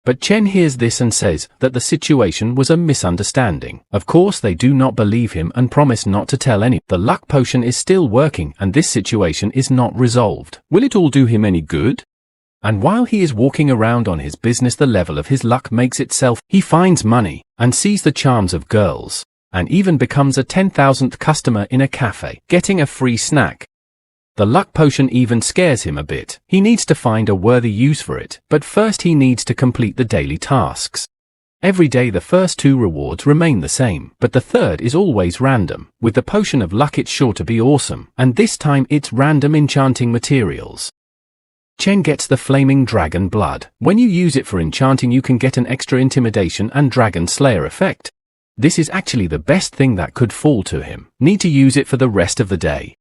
But Chen hears this and says that the situation was a misunderstanding. Of course they do not believe him and promise not to tell any. The luck potion is still working and this situation is not resolved. Will it all do him any good? And while he is walking around on his business, the level of his luck makes itself. He finds money and sees the charms of girls and even becomes a 10,000th customer in a cafe, getting a free snack. The luck potion even scares him a bit. He needs to find a worthy use for it, but first he needs to complete the daily tasks. Every day the first 2 rewards remain the same, but the third is always random. With the potion of luck it's sure to be awesome, and this time it's random enchanting materials. Chen gets the flaming dragon blood. When you use it for enchanting you can get an extra intimidation and dragon slayer effect. This is actually the best thing that could fall to him. Need to use it for the rest of the day.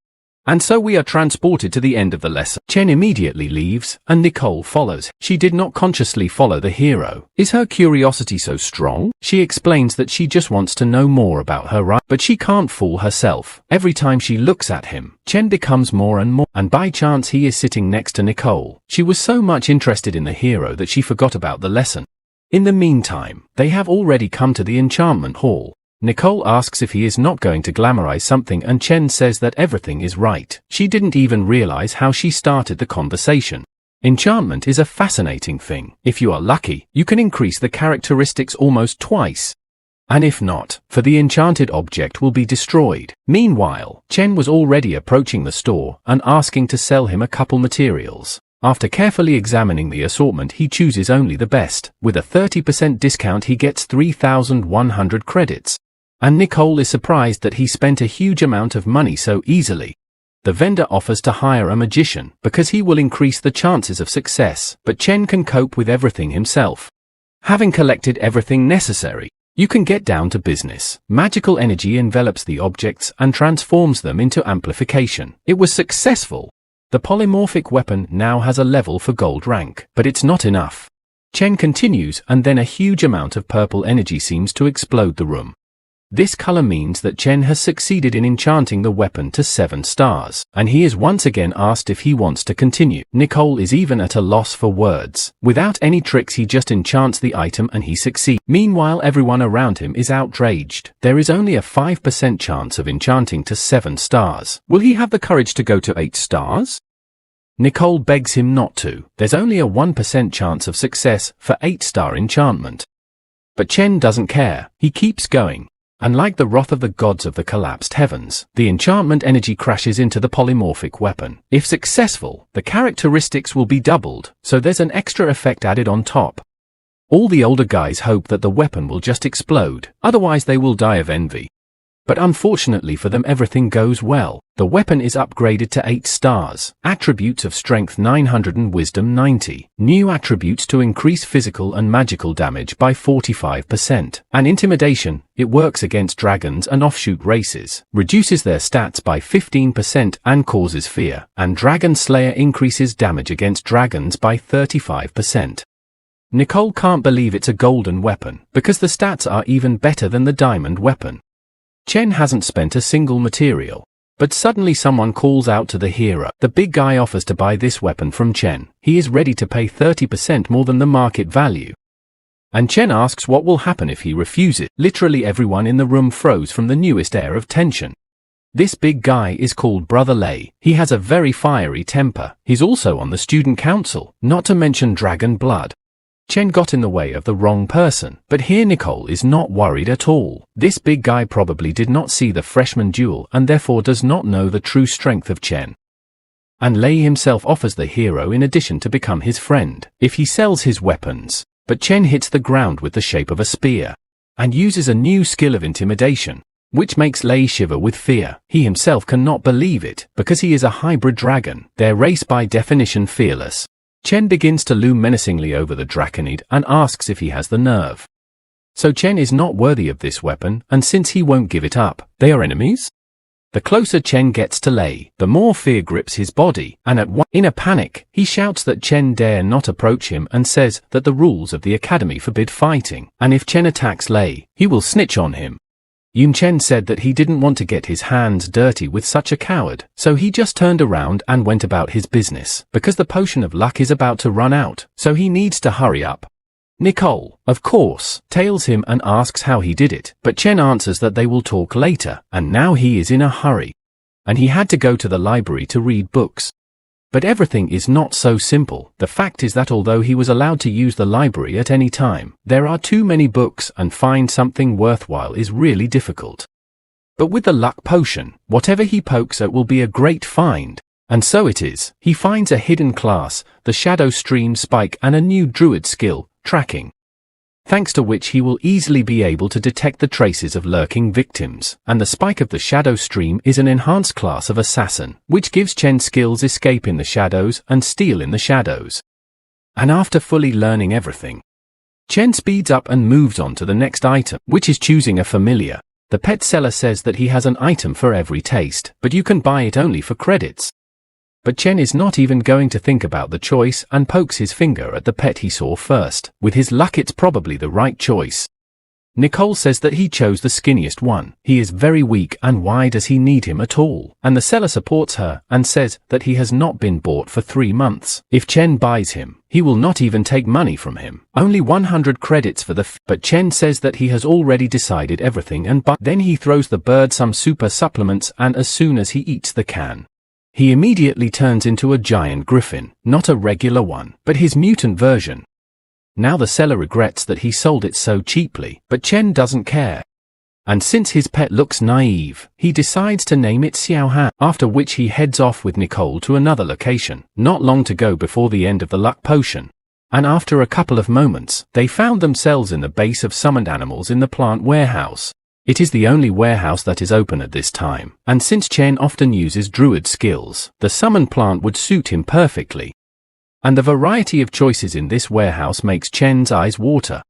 And so we are transported to the end of the lesson. Chen immediately leaves, and Nicole follows. She did not consciously follow the hero. Is her curiosity so strong? She explains that she just wants to know more about her right, but she can't fool herself. Every time she looks at him, Chen becomes more and more, and by chance he is sitting next to Nicole. She was so much interested in the hero that she forgot about the lesson. In the meantime, they have already come to the enchantment hall. Nicole asks if he is not going to glamorize something and Chen says that everything is right. She didn't even realize how she started the conversation. Enchantment is a fascinating thing. If you are lucky, you can increase the characteristics almost twice. And if not, for the enchanted object will be destroyed. Meanwhile, Chen was already approaching the store and asking to sell him a couple materials. After carefully examining the assortment he chooses only the best. With a 30% discount he gets 3,100 credits. And Nicole is surprised that he spent a huge amount of money so easily. The vendor offers to hire a magician because he will increase the chances of success, but Chen can cope with everything himself. Having collected everything necessary, you can get down to business. Magical energy envelops the objects and transforms them into amplification. It was successful. The polymorphic weapon now has a level for gold rank, but it's not enough. Chen continues and then a huge amount of purple energy seems to explode the room. This color means that Chen has succeeded in enchanting the weapon to 7 stars, and he is once again asked if he wants to continue. Nicole is even at a loss for words. Without any tricks he just enchants the item and he succeeds. Meanwhile everyone around him is outraged. There is only a 5% chance of enchanting to 7 stars. Will he have the courage to go to 8 stars? Nicole begs him not to. There's only a 1% chance of success for 8-star enchantment. But Chen doesn't care. He keeps going. And like the wrath of the gods of the collapsed heavens, the enchantment energy crashes into the polymorphic weapon. If successful, the characteristics will be doubled, so there's an extra effect added on top. All the older guys hope that the weapon will just explode, otherwise they will die of envy. But unfortunately for them everything goes well. The weapon is upgraded to 8 stars, attributes of strength 900 and wisdom 90, new attributes to increase physical and magical damage by 45%, and intimidation, it works against dragons and offshoot races, reduces their stats by 15% and causes fear, and Dragon Slayer increases damage against dragons by 35%. Nicole can't believe it's a golden weapon, because the stats are even better than the diamond weapon. Chen hasn't spent a single material. But suddenly someone calls out to the hero. The big guy offers to buy this weapon from Chen. He is ready to pay 30% more than the market value. And Chen asks what will happen if he refuses. Literally everyone in the room froze from the newest air of tension. This big guy is called Brother Lei. He has a very fiery temper. He's also on the student council, not to mention dragon blood. Chen got in the way of the wrong person, but here Nicole is not worried at all. This big guy probably did not see the freshman duel and therefore does not know the true strength of Chen. And Lei himself offers the hero in addition to become his friend, if he sells his weapons. But Chen hits the ground with the shape of a spear, and uses a new skill of intimidation. which makes Lei shiver with fear. He himself cannot believe it, because he is a hybrid dragon, their race by definition fearless. Chen begins to loom menacingly over the Draconid and asks if he has the nerve. So Chen is not worthy of this weapon, and since he won't give it up, they are enemies? The closer Chen gets to Lei, the more fear grips his body, and in a panic, he shouts that Chen dare not approach him and says that the rules of the academy forbid fighting, and if Chen attacks Lei, he will snitch on him. Yun Chen said that he didn't want to get his hands dirty with such a coward, so he just turned around and went about his business, because the potion of luck is about to run out, so he needs to hurry up. Nicole, of course, tails him and asks how he did it, but Chen answers that they will talk later, and now he is in a hurry. And he had to go to the library to read books. But everything is not so simple. The fact is that although he was allowed to use the library at any time, there are too many books and find something worthwhile is really difficult. But with the luck potion, whatever he pokes at will be a great find. And so it is. He finds a hidden class, the Shadow Stream Spike, and a new druid skill, tracking, thanks to which he will easily be able to detect the traces of lurking victims, and the Spike of the Shadow Stream is an enhanced class of assassin, which gives Chen skills escape in the shadows and steal in the shadows. And after fully learning everything, Chen speeds up and moves on to the next item, which is choosing a familiar. The pet seller says that he has an item for every taste, but you can buy it only for credits. But Chen is not even going to think about the choice and pokes his finger at the pet he saw first. With his luck, it's probably the right choice. Nicole says that he chose the skinniest one. He is very weak, and why does he need him at all? And the seller supports her and says that he has not been bought for 3 months. If Chen buys him, he will not even take money from him. Only 100 credits for the but Chen says that he has already decided everything, and then he throws the bird some super supplements, and as soon as he eats the can, he immediately turns into a giant griffin, not a regular one, but his mutant version. Now the seller regrets that he sold it so cheaply, but Chen doesn't care. And since his pet looks naive, he decides to name it Xiao Han, after which he heads off with Nicole to another location, not long to go before the end of the luck potion. And after a couple of moments, they found themselves in the base of summoned animals in the plant warehouse. It is the only warehouse that is open at this time, and since Chen often uses druid skills, the summoned plant would suit him perfectly. And the variety of choices in this warehouse makes Chen's eyes water.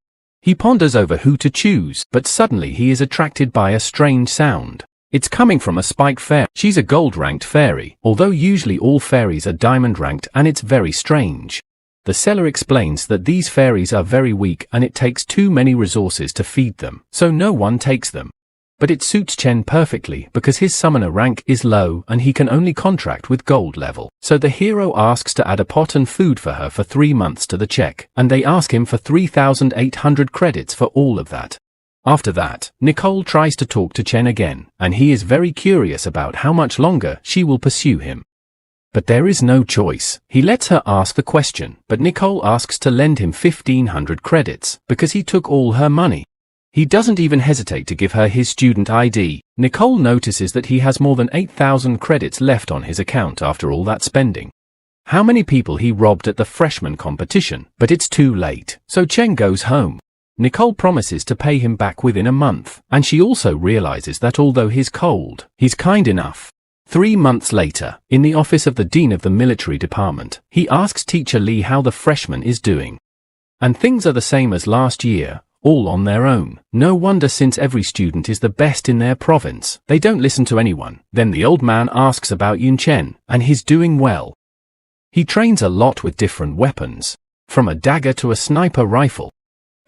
He ponders over who to choose, but suddenly he is attracted by a strange sound. It's coming from a spike fairy. She's a gold-ranked fairy, although usually all fairies are diamond-ranked, and it's very strange. The seller explains that these fairies are very weak and it takes too many resources to feed them, so no one takes them. But it suits Chen perfectly because his summoner rank is low and he can only contract with gold level. So the hero asks to add a pot and food for her for 3 months to the check, and they ask him for 3,800 credits for all of that. After that, Nicole tries to talk to Chen again, and he is very curious about how much longer she will pursue him. But there is no choice. He lets her ask the question, but Nicole asks to lend him 1,500 credits, because he took all her money. He doesn't even hesitate to give her his student ID. Nicole notices that he has more than 8,000 credits left on his account after all that spending. How many people he robbed at the freshman competition, but it's too late, so Chen goes home. Nicole promises to pay him back within a month, and she also realizes that although he's cold, he's kind enough. 3 months later, in the office of the Dean of the Military Department, he asks Teacher Lee how the freshman is doing. And things are the same as last year, all on their own. No wonder, since every student is the best in their province. They don't listen to anyone. Then the old man asks about Yun Chen, and he's doing well. He trains a lot with different weapons, from a dagger to a sniper rifle.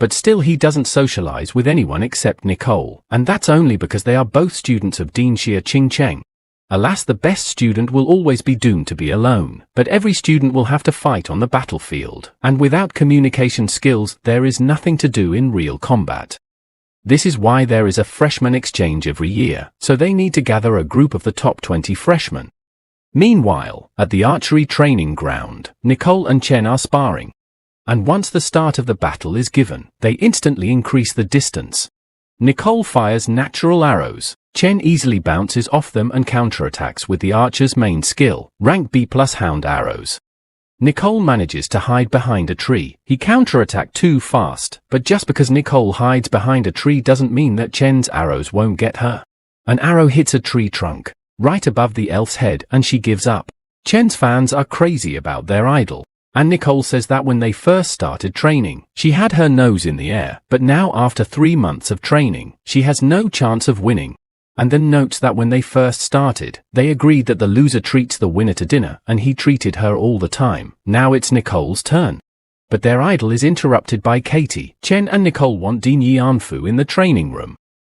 But still he doesn't socialize with anyone except Nicole, and that's only because they are both students of Dean Xia Qingcheng. Alas, the best student will always be doomed to be alone, but every student will have to fight on the battlefield, and without communication skills there is nothing to do in real combat. This is why there is a freshman exchange every year, so they need to gather a group of the top 20 freshmen. Meanwhile, at the archery training ground, Nicole and Chen are sparring. And once the start of the battle is given, they instantly increase the distance. Nicole fires natural arrows. Chen easily bounces off them and counterattacks with the archer's main skill, rank B+ hound arrows. Nicole manages to hide behind a tree. He counterattacked too fast, but just because Nicole hides behind a tree doesn't mean that Chen's arrows won't get her. An arrow hits a tree trunk, right above the elf's head, and she gives up. Chen's fans are crazy about their idol. And Nicole says that when they first started training, she had her nose in the air, but now after 3 months of training, she has no chance of winning. And then notes that when they first started, they agreed that the loser treats the winner to dinner, and he treated her all the time. Now it's Nicole's turn. But their idol is interrupted by Katie. Chen and Nicole want Dean Yanfu in the training room.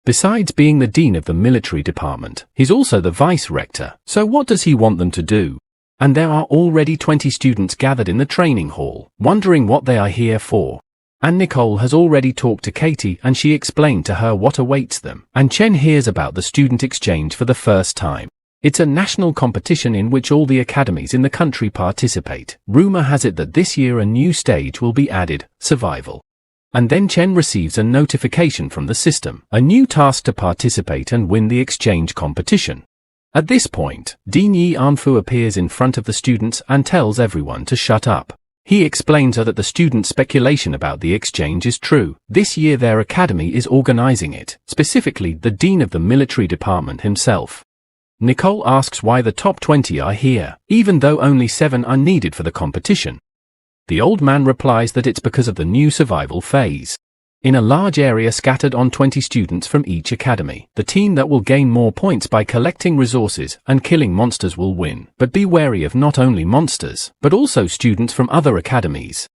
Besides being the dean of the military department, he's also the vice-rector, so what does he want them to do? And there are already 20 students gathered in the training hall, wondering what they are here for. And Nicole has already talked to Katie and she explained to her what awaits them. And Chen hears about the student exchange for the first time. It's a national competition in which all the academies in the country participate. Rumor has it that this year a new stage will be added, survival. And then Chen receives a notification from the system, a new task to participate and win the exchange competition. At this point, Dean Yanfu appears in front of the students and tells everyone to shut up. He explains that the students' speculation about the exchange is true. This year their academy is organizing it, specifically the dean of the military department himself. Nicole asks why the top 20 are here, even though only 7 are needed for the competition. The old man replies that it's because of the new survival phase. In a large area scattered on 20 students from each academy, the team that will gain more points by collecting resources and killing monsters will win. But be wary of not only monsters, but also students from other academies.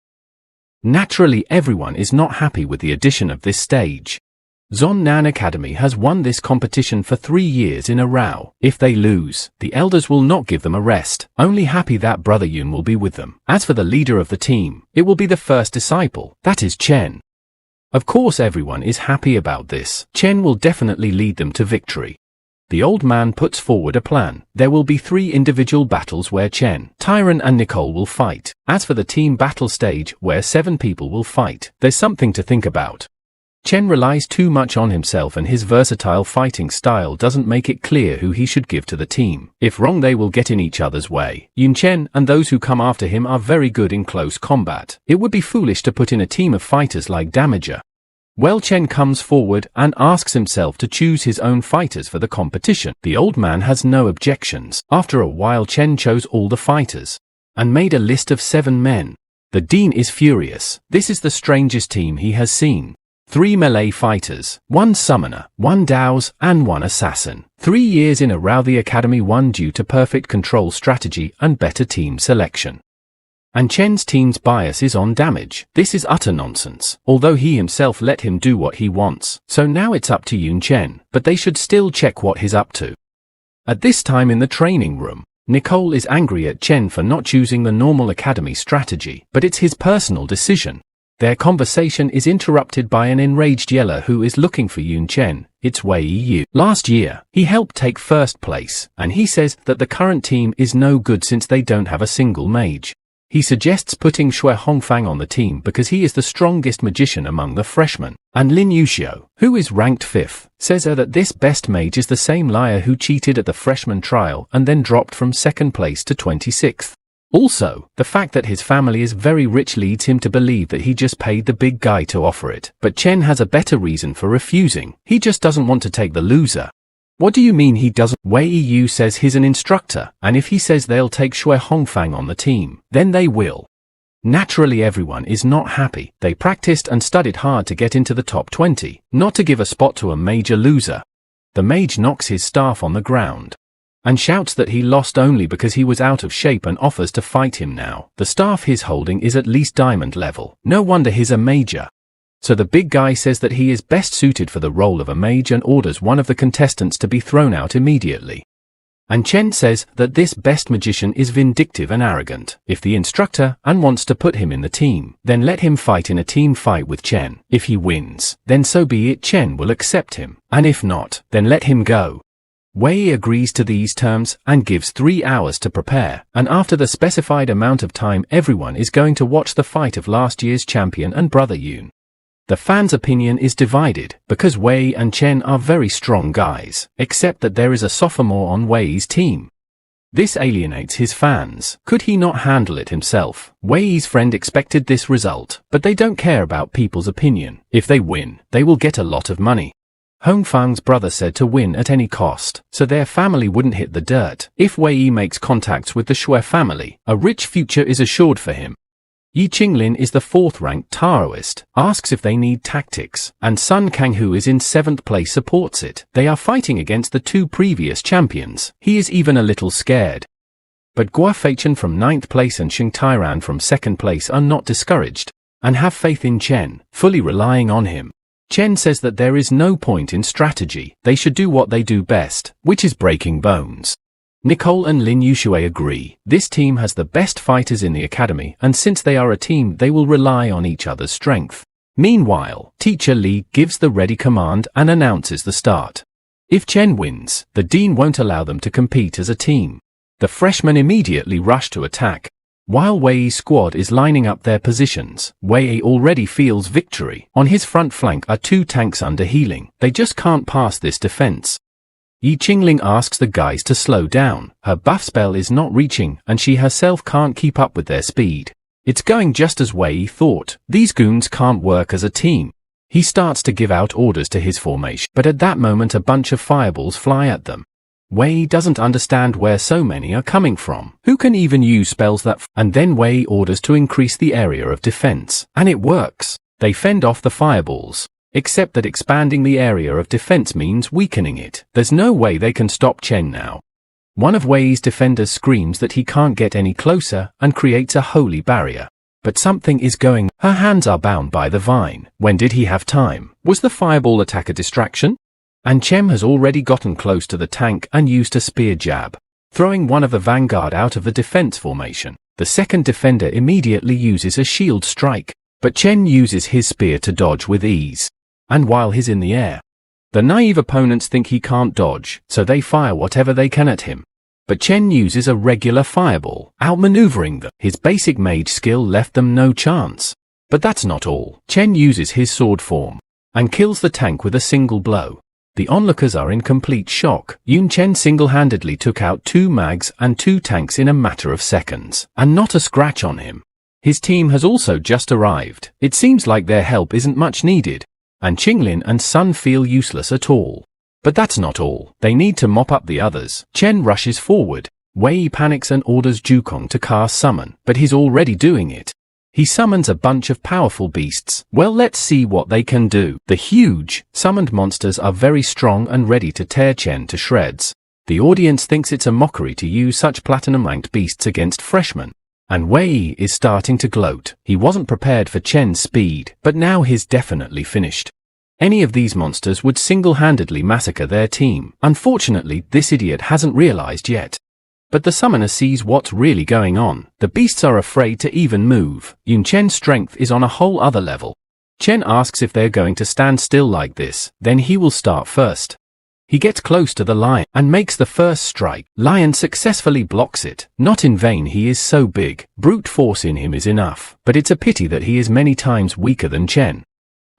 Naturally, everyone is not happy with the addition of this stage. Zonnan Academy has won this competition for 3 years in a row. If they lose, the elders will not give them a rest, only happy that brother Yun will be with them. As for the leader of the team, it will be the first disciple, that is Chen. Of course everyone is happy about this. Chen will definitely lead them to victory. The old man puts forward a plan. There will be 3 individual battles where Chen, Tyron and Nicole will fight. As for the team battle stage, where 7 people will fight, there's something to think about. Chen relies too much on himself and his versatile fighting style doesn't make it clear who he should give to the team. If wrong, they will get in each other's way. Yun Chen and those who come after him are very good in close combat. It would be foolish to put in a team of fighters like Damager. Well, Chen comes forward and asks himself to choose his own fighters for the competition. The old man has no objections. After a while, Chen chose all the fighters and made a list of 7 men. The dean is furious. This is the strangest team he has seen. 3 melee fighters, 1 summoner, 1 douse, and 1 assassin. 3 years in a row the academy won due to perfect control strategy and better team selection. And Chen's team's bias is on damage. This is utter nonsense, although he himself let him do what he wants. So now it's up to Yun Chen, but they should still check what he's up to. At this time in the training room, Nicole is angry at Chen for not choosing the normal academy strategy, but it's his personal decision. Their conversation is interrupted by an enraged Yeller who is looking for Yun Chen. It's Wei Yu. Last year, he helped take first place, and he says that the current team is no good since they don't have a single mage. He suggests putting Shui Hongfang on the team because he is the strongest magician among the freshmen. And Lin Yuxiu, who is ranked 5th, says that this best mage is the same liar who cheated at the freshman trial and then dropped from 2nd place to 26th. Also, the fact that his family is very rich leads him to believe that he just paid the big guy to offer it. But Chen has a better reason for refusing. He just doesn't want to take the loser. What do you mean he doesn't? Wei Yu says he's an instructor, and if he says they'll take Shui Hongfang on the team, then they will. Naturally, everyone is not happy. They practiced and studied hard to get into the top 20, not to give a spot to a major loser. The mage knocks his staff on the ground and shouts that he lost only because he was out of shape and offers to fight him now. The staff he's holding is at least diamond level. No wonder he's a major. So the big guy says that he is best suited for the role of a mage and orders one of the contestants to be thrown out immediately. And Chen says that this best magician is vindictive and arrogant. If the instructor wants to put him in the team, then let him fight in a team fight with Chen. If he wins, then so be it, Chen will accept him. And if not, then let him go. Wei agrees to these terms and gives 3 hours to prepare, and after the specified amount of time everyone is going to watch the fight of last year's champion and brother Yun. The fans' opinion is divided, because Wei and Chen are very strong guys, except that there is a sophomore on Wei's team. This alienates his fans. Could he not handle it himself? Wei's friend expected this result, but they don't care about people's opinion. If they win, they will get a lot of money. Hong Fang's brother said to win at any cost, so their family wouldn't hit the dirt. If Wei Yi makes contacts with the Shui family, a rich future is assured for him. Yi Qinglin is the 4th-ranked Taoist, asks if they need tactics, and Sun Kanghu is in 7th place supports it. They are fighting against the 2 previous champions. He is even a little scared. But Gua Feichen from 9th place and Xing Tairan from 2nd place are not discouraged, and have faith in Chen, fully relying on him. Chen says that there is no point in strategy, they should do what they do best, which is breaking bones. Nicole and Lin Yushui agree, this team has the best fighters in the academy, and since they are a team they will rely on each other's strength. Meanwhile, Teacher Li gives the ready command and announces the start. If Chen wins, the dean won't allow them to compete as a team. The freshmen immediately rush to attack. While Wei Yi's squad is lining up their positions, Wei Yi already feels victory. On his front flank are 2 tanks under healing, they just can't pass this defense. Yi Qingling asks the guys to slow down, her buff spell is not reaching and she herself can't keep up with their speed. It's going just as Wei Yi thought, these goons can't work as a team. He starts to give out orders to his formation, but at that moment a bunch of fireballs fly at them. Wei Yi doesn't understand where so many are coming from. Who can even use spells that and then Wei Yi orders to increase the area of defense, and it works. They fend off the fireballs. Except that expanding the area of defense means weakening it. There's no way they can stop Chen now. One of Wei Yi's defenders screams that he can't get any closer and creates a holy barrier. But something is going. Her hands are bound by the vine. When did he have time? Was the fireball attack a distraction? And Chen has already gotten close to the tank and used a spear jab, throwing one of the vanguard out of the defense formation. The second defender immediately uses a shield strike, but Chen uses his spear to dodge with ease. And while he's in the air, the naive opponents think he can't dodge, so they fire whatever they can at him. But Chen uses a regular fireball, outmaneuvering them. His basic mage skill left them no chance. But that's not all. Chen uses his sword form, and kills the tank with a single blow. The onlookers are in complete shock. Yun Chen single-handedly took out 2 mags and 2 tanks in a matter of seconds, and not a scratch on him. His team has also just arrived. It seems like their help isn't much needed, and Qinglin and Sun feel useless at all. But that's not all. They need to mop up the others. Chen rushes forward. Wei Yi panics and orders Zhukong to cast summon, but he's already doing it. He summons a bunch of powerful beasts. Well, let's see what they can do. The huge, summoned monsters are very strong and ready to tear Chen to shreds. The audience thinks it's a mockery to use such platinum-ranked beasts against freshmen. And Wei Yi is starting to gloat. He wasn't prepared for Chen's speed, but now he's definitely finished. Any of these monsters would single-handedly massacre their team. Unfortunately, this idiot hasn't realized yet. But the summoner sees what's really going on. The beasts are afraid to even move. Yun Chen's strength is on a whole other level. Chen asks if they're going to stand still like this, then he will start first. He gets close to the lion and makes the first strike. Lion successfully blocks it. Not in vain, he is so big. Brute force in him is enough, but it's a pity that he is many times weaker than Chen.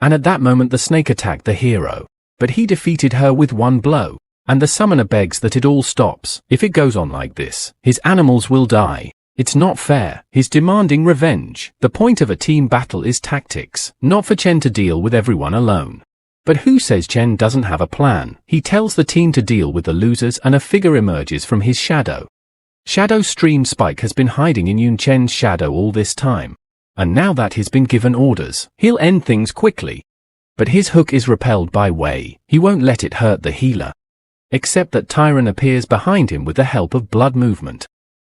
And at that moment the snake attacked the hero. But he defeated her with 1 blow. And the summoner begs that it all stops. If it goes on like this, his animals will die. It's not fair. He's demanding revenge. The point of a team battle is tactics, not for Chen to deal with everyone alone. But who says Chen doesn't have a plan? He tells the team to deal with the losers and a figure emerges from his shadow. Shadow Stream Spike has been hiding in Yun Chen's shadow all this time. And now that he's been given orders, he'll end things quickly. But his hook is repelled by Wei. He won't let it hurt the healer. Except that Tyron appears behind him with the help of blood movement,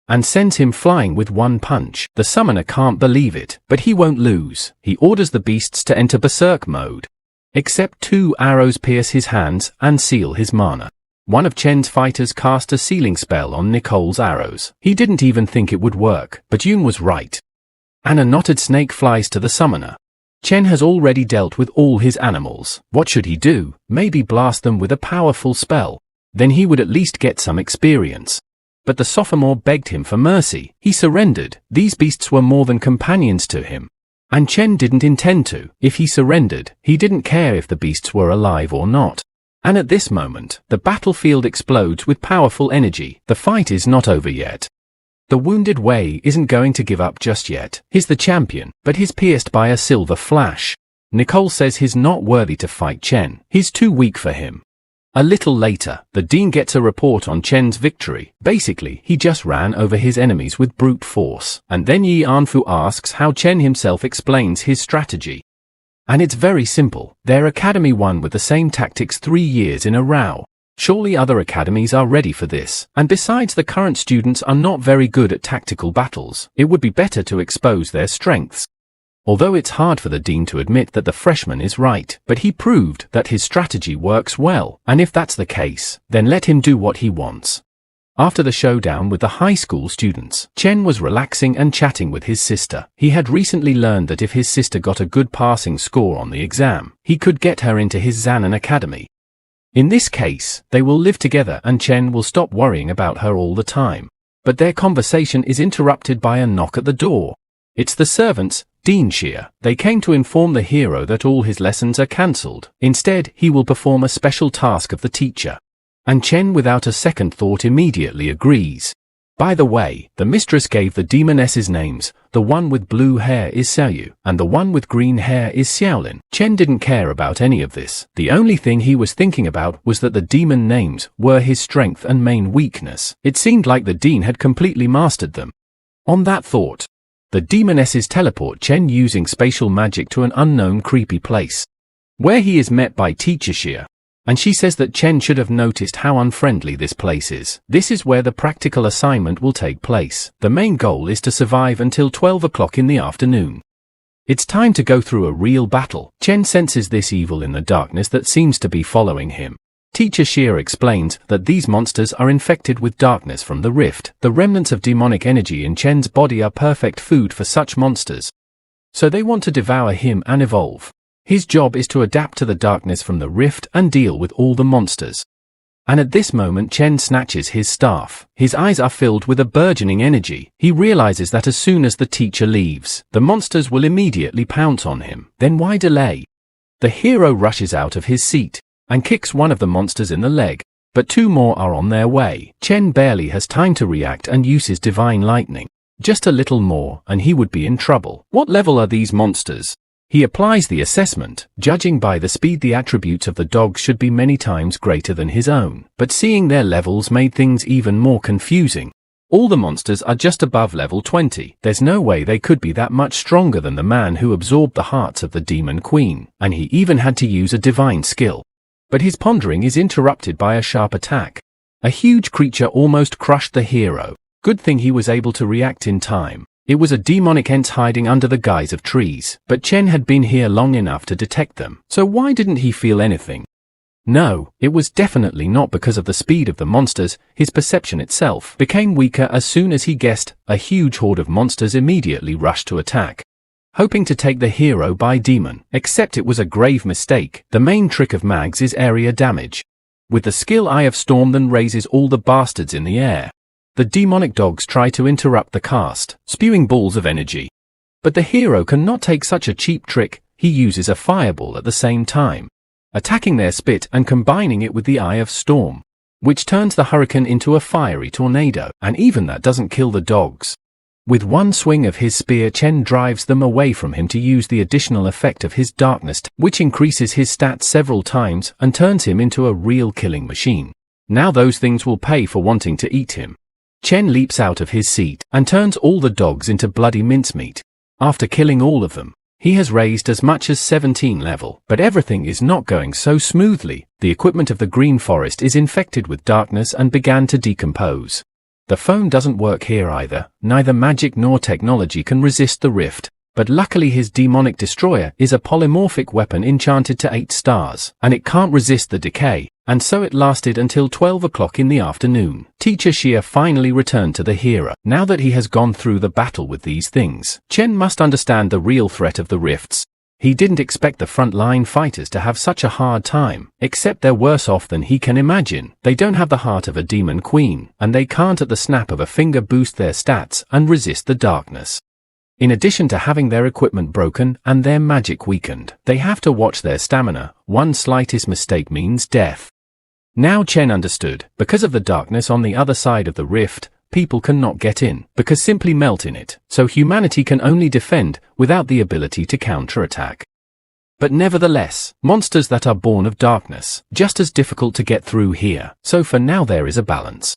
and sends him flying with 1 punch. The summoner can't believe it, but he won't lose. He orders the beasts to enter berserk mode. Except 2 arrows pierce his hands and seal his mana. One of Chen's fighters cast a sealing spell on Nicole's arrows. He didn't even think it would work, but Yun was right. And a knotted snake flies to the summoner. Chen has already dealt with all his animals. What should he do? Maybe blast them with a powerful spell. Then he would at least get some experience. But the sophomore begged him for mercy. He surrendered. These beasts were more than companions to him. And Chen didn't intend to. If he surrendered, he didn't care if the beasts were alive or not. And at this moment, the battlefield explodes with powerful energy. The fight is not over yet. The wounded Wei isn't going to give up just yet. He's the champion, but he's pierced by a silver flash. Nicole says he's not worthy to fight Chen. He's too weak for him. A little later, the dean gets a report on Chen's victory. Basically, he just ran over his enemies with brute force. And then Yi Anfu asks how Chen himself explains his strategy. And it's very simple. Their academy won with the same tactics 3 years in a row. Surely other academies are ready for this. And besides, the current students are not very good at tactical battles. It would be better to expose their strengths. Although it's hard for the dean to admit that the freshman is right, but he proved that his strategy works well, and if that's the case, then let him do what he wants. After the showdown with the high school students, Chen was relaxing and chatting with his sister. He had recently learned that if his sister got a good passing score on the exam, he could get her into his Zanen Academy. In this case, they will live together and Chen will stop worrying about her all the time. But their conversation is interrupted by a knock at the door. It's the servants, Dean Xie. They came to inform the hero that all his lessons are cancelled. Instead, he will perform a special task of the teacher. And Chen, without a second thought, immediately agrees. By the way, the mistress gave the demonesses names. The one with blue hair is Xiaoyu, and the one with green hair is Xiaolin. Chen didn't care about any of this. The only thing he was thinking about was that the demon names were his strength and main weakness. It seemed like the dean had completely mastered them. On that thought, the demonesses teleport Chen using spatial magic to an unknown creepy place, where he is met by Teacher Xie. And she says that Chen should have noticed how unfriendly this place is. This is where the practical assignment will take place. The main goal is to survive until 12 o'clock in the afternoon. It's time to go through a real battle. Chen senses this evil in the darkness that seems to be following him. Teacher Xie explains that these monsters are infected with darkness from the rift. The remnants of demonic energy in Chen's body are perfect food for such monsters. So they want to devour him and evolve. His job is to adapt to the darkness from the rift and deal with all the monsters. And at this moment Chen snatches his staff. His eyes are filled with a burgeoning energy. He realizes that as soon as the teacher leaves, the monsters will immediately pounce on him. Then why delay? The hero rushes out of his seat and kicks one of the monsters in the leg. But 2 more are on their way. Chen barely has time to react and uses divine lightning. Just a little more and he would be in trouble. What level are these monsters? He applies the assessment. Judging by the speed, the attributes of the dogs should be many times greater than his own. But seeing their levels made things even more confusing. All the monsters are just above level 20. There's no way they could be that much stronger than the man who absorbed the hearts of the demon queen. And he even had to use a divine skill. But his pondering is interrupted by a sharp attack. A huge creature almost crushed the hero. Good thing he was able to react in time. It was a demonic ent hiding under the guise of trees, but Chen had been here long enough to detect them, so why didn't he feel anything? No, it was definitely not because of the speed of the monsters. His perception itself became weaker as soon as he guessed. A huge horde of monsters immediately rushed to attack, hoping to take the hero by demon, except it was a grave mistake. The main trick of mags is area damage. With the skill Eye of Storm, then raises all the bastards in the air. The demonic dogs try to interrupt the cast, spewing balls of energy. But the hero cannot take such a cheap trick. He uses a fireball at the same time, attacking their spit and combining it with the Eye of Storm, which turns the hurricane into a fiery tornado. And even that doesn't kill the dogs. With one swing of his spear, Chen drives them away from him to use the additional effect of his darkness, which increases his stats several times and turns him into a real killing machine. Now those things will pay for wanting to eat him. Chen leaps out of his seat and turns all the dogs into bloody mincemeat. After killing all of them, he has raised as much as 17 level, but everything is not going so smoothly. The equipment of the Green Forest is infected with darkness and began to decompose. The phone doesn't work here either. Neither magic nor technology can resist the rift. But luckily his demonic destroyer is a polymorphic weapon enchanted to 8 stars, and it can't resist the decay, and so it lasted until 12 o'clock in the afternoon. Teacher Xie finally returned to the hero. Now that he has gone through the battle with these things, Chen must understand the real threat of the rifts. He didn't expect the front-line fighters to have such a hard time, except they're worse off than he can imagine. They don't have the heart of a demon queen, and they can't at the snap of a finger boost their stats and resist the darkness. In addition to having their equipment broken and their magic weakened, they have to watch their stamina. One slightest mistake means death. Now Chen understood. Because of the darkness on the other side of the rift, people cannot get in, because simply melt in it, so humanity can only defend without the ability to counterattack. But nevertheless, monsters that are born of darkness, just as difficult to get through here, so for now there is a balance.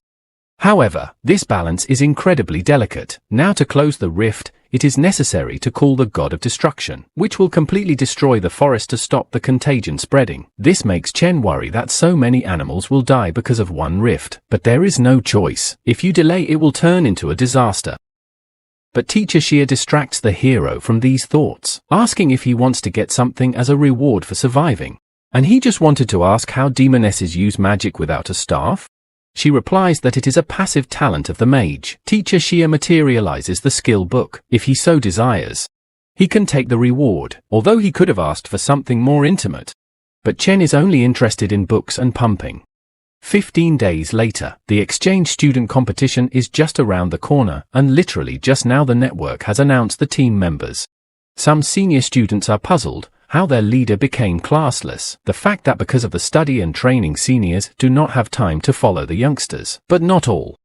However, this balance is incredibly delicate. Now to close the rift, it is necessary to call the god of destruction, which will completely destroy the forest to stop the contagion spreading. This makes Chen worry that so many animals will die because of one rift, but there is no choice. If you delay, it will turn into a disaster. But Teacher Xia distracts the hero from these thoughts, asking if he wants to get something as a reward for surviving. And he just wanted to ask how demonesses use magic without a staff? She replies that it is a passive talent of the mage. Teacher Xia materializes the skill book. If he so desires, he can take the reward, although he could have asked for something more intimate. But Chen is only interested in books and pumping. 15 days later, the exchange student competition is just around the corner, and literally just now the network has announced the team members. Some senior students are puzzled how their leader became classless. The fact that because of the study and training seniors do not have time to follow the youngsters, but not all.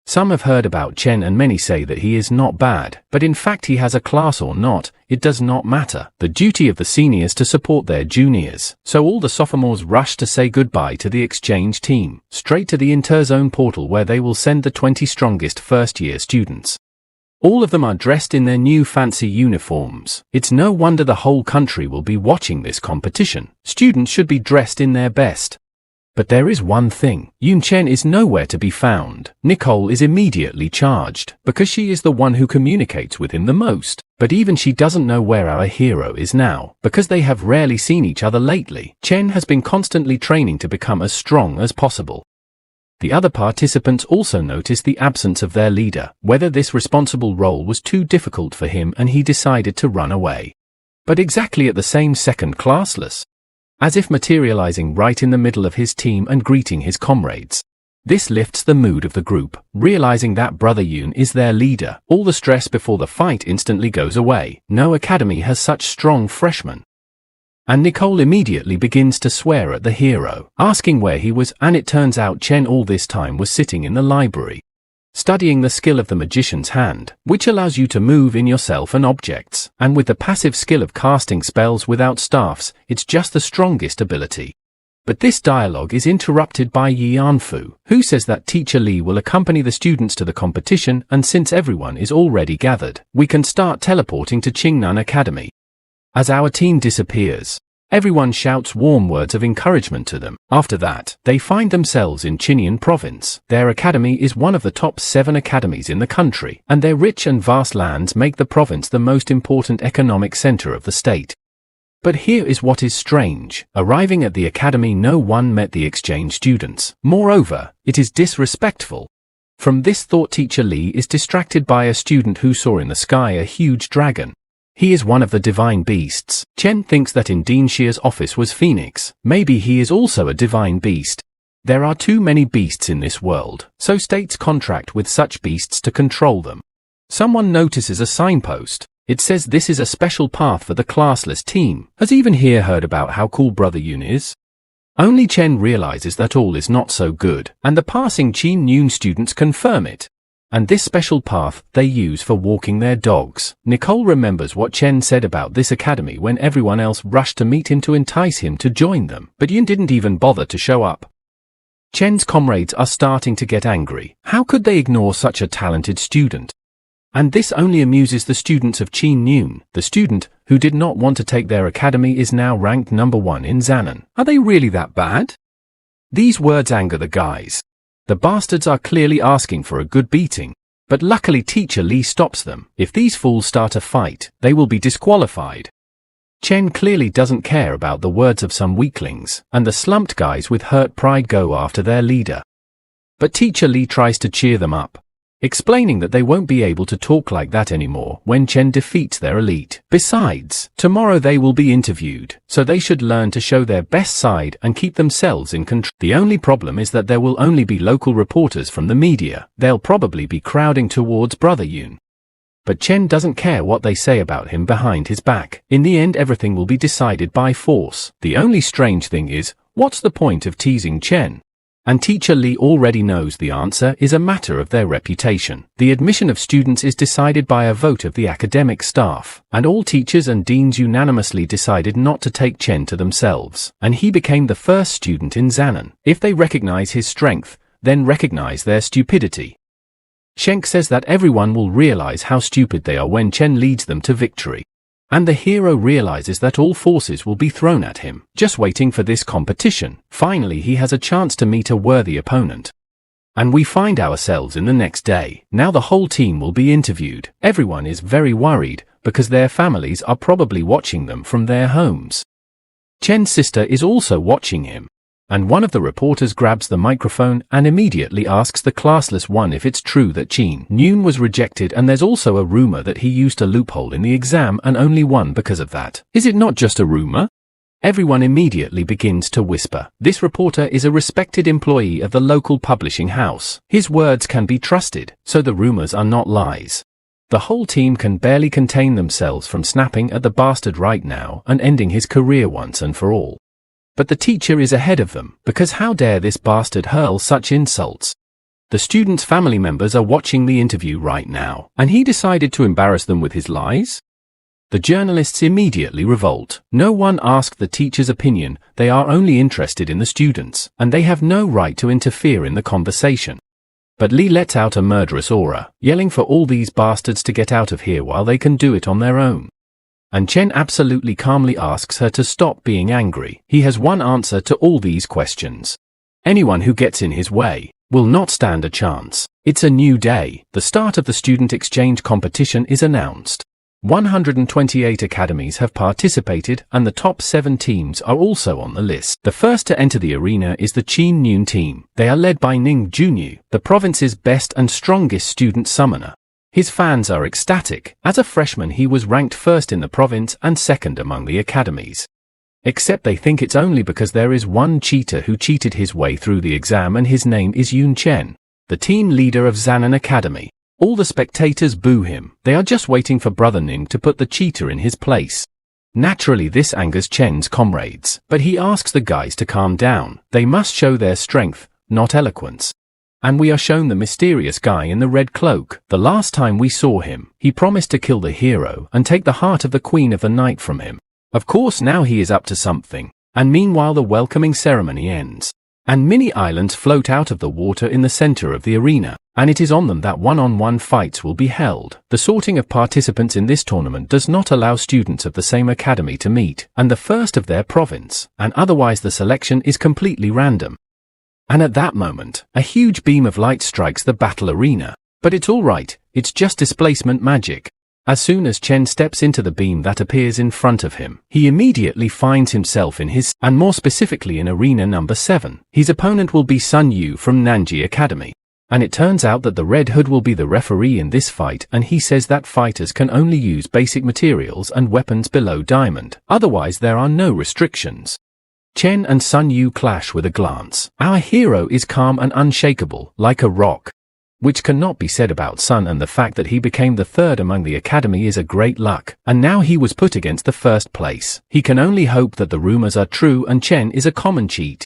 Some have heard about Chen and many say that he is not bad, but in fact he has a class or not, it does not matter. The duty of the seniors to support their juniors. So all the sophomores rush to say goodbye to the exchange team, straight to the interzone portal where they will send the 20 strongest first-year students. All of them are dressed in their new fancy uniforms. It's no wonder the whole country will be watching this competition. Students should be dressed in their best. But there is one thing. Yun Chen is nowhere to be found. Nicole is immediately charged, because she is the one who communicates with him the most. But even she doesn't know where our hero is now, because they have rarely seen each other lately. Chen has been constantly training to become as strong as possible. The other participants also noticed the absence of their leader, whether this responsible role was too difficult for him and he decided to run away. But exactly at the same second, classless, as if materializing right in the middle of his team and greeting his comrades. This lifts the mood of the group, realizing that Brother Yun is their leader. All the stress before the fight instantly goes away. No academy has such strong freshmen. And Nicole immediately begins to swear at the hero, asking where he was, and it turns out Chen all this time was sitting in the library, studying the skill of the magician's hand, which allows you to move in yourself and objects, and with the passive skill of casting spells without staffs, it's just the strongest ability. But this dialogue is interrupted by Yanfu, who says that Teacher Li will accompany the students to the competition, and since everyone is already gathered, we can start teleporting to Qingnan Academy. As our team disappears, everyone shouts warm words of encouragement to them. After that, they find themselves in Qinyan province. Their academy is one of the top 7 academies in the country, and their rich and vast lands make the province the most important economic center of the state. But here is what is strange. Arriving at the academy, no one met the exchange students. Moreover, it is disrespectful. From this thought, Teacher Li is distracted by a student who saw in the sky a huge dragon. He is one of the divine beasts. Chen thinks that in Dean Xia's office was Phoenix. Maybe he is also a divine beast. There are too many beasts in this world, so states contract with such beasts to control them. Someone notices a signpost. It says this is a special path for the classless team. Has even here heard about how cool Brother Yun is? Only Chen realizes that all is not so good, and the passing Qin Yun students confirm it. And this special path they use for walking their dogs. Nicole remembers what Chen said about this academy when everyone else rushed to meet him to entice him to join them, but Yun didn't even bother to show up. Chen's comrades are starting to get angry. How could they ignore such a talented student? And this only amuses the students of Qin Yun. The student who did not want to take their academy is now ranked number 1 in Zanan. Are they really that bad? These words anger the guys. The bastards are clearly asking for a good beating. But luckily Teacher Li stops them. If these fools start a fight, they will be disqualified. Chen clearly doesn't care about the words of some weaklings, and the slumped guys with hurt pride go after their leader. But Teacher Li tries to cheer them up, explaining that they won't be able to talk like that anymore when Chen defeats their elite. Besides, tomorrow they will be interviewed, so they should learn to show their best side and keep themselves in control. The only problem is that there will only be local reporters from the media. They'll probably be crowding towards Brother Yun. But Chen doesn't care what they say about him behind his back. In the end, everything will be decided by force. The only strange thing is, what's the point of teasing Chen? And teacher Lee already knows the answer is a matter of their reputation. The admission of students is decided by a vote of the academic staff, and all teachers and deans unanimously decided not to take Chen to themselves, and he became the first student in Zanan. If they recognize his strength, then recognize their stupidity. Shenk says that everyone will realize how stupid they are when Chen leads them to victory. And the hero realizes that all forces will be thrown at him, just waiting for this competition. Finally he has a chance to meet a worthy opponent. And we find ourselves in the next day. Now the whole team will be interviewed. Everyone is very worried, because their families are probably watching them from their homes. Chen's sister is also watching him. And one of the reporters grabs the microphone and immediately asks the classless one if it's true that Chen Yun was rejected, and there's also a rumor that he used a loophole in the exam and only won because of that. Is it not just a rumor? Everyone immediately begins to whisper. This reporter is a respected employee of the local publishing house. His words can be trusted, so the rumors are not lies. The whole team can barely contain themselves from snapping at the bastard right now and ending his career once and for all. But the teacher is ahead of them, because how dare this bastard hurl such insults? The students' family members are watching the interview right now, and he decided to embarrass them with his lies? The journalists immediately revolt. No one asked the teacher's opinion, they are only interested in the students, and they have no right to interfere in the conversation. But Lee lets out a murderous aura, yelling for all these bastards to get out of here while they can do it on their own. And Chen absolutely calmly asks her to stop being angry. He has one answer to all these questions. Anyone who gets in his way will not stand a chance. It's a new day. The start of the student exchange competition is announced. 128 academies have participated, and the top 7 teams are also on the list. The first to enter the arena is the Chen Yun team. They are led by Ning Junyu, the province's best and strongest student summoner. His fans are ecstatic. As a freshman he was ranked first in the province and second among the academies. Except they think it's only because there is one cheater who cheated his way through the exam, and his name is Yun Chen, the team leader of Zanan Academy. All the spectators boo him. They are just waiting for Brother Ning to put the cheater in his place. Naturally this angers Chen's comrades, but he asks the guys to calm down. They must show their strength, not eloquence. And we are shown the mysterious guy in the red cloak. The last time we saw him, he promised to kill the hero and take the heart of the Queen of the Night from him. Of course now he is up to something. And meanwhile the welcoming ceremony ends. And mini islands float out of the water in the center of the arena, and it is on them that one-on-one fights will be held. The sorting of participants in this tournament does not allow students of the same academy to meet, and the first of their province, and otherwise the selection is completely random. And at that moment, a huge beam of light strikes the battle arena. But it's alright, it's just displacement magic. As soon as Chen steps into the beam that appears in front of him, he immediately finds himself in his, and more specifically in arena number 7. His opponent will be Sun Yu from Nanji Academy. And it turns out that the Red Hood will be the referee in this fight, and he says that fighters can only use basic materials and weapons below diamond. Otherwise there are no restrictions. Chen and Sun Yu clash with a glance. Our hero is calm and unshakable, like a rock. Which cannot be said about Sun, and the fact that he became the third among the academy is a great luck. And now he was put against the first place. He can only hope that the rumors are true and Chen is a common cheat.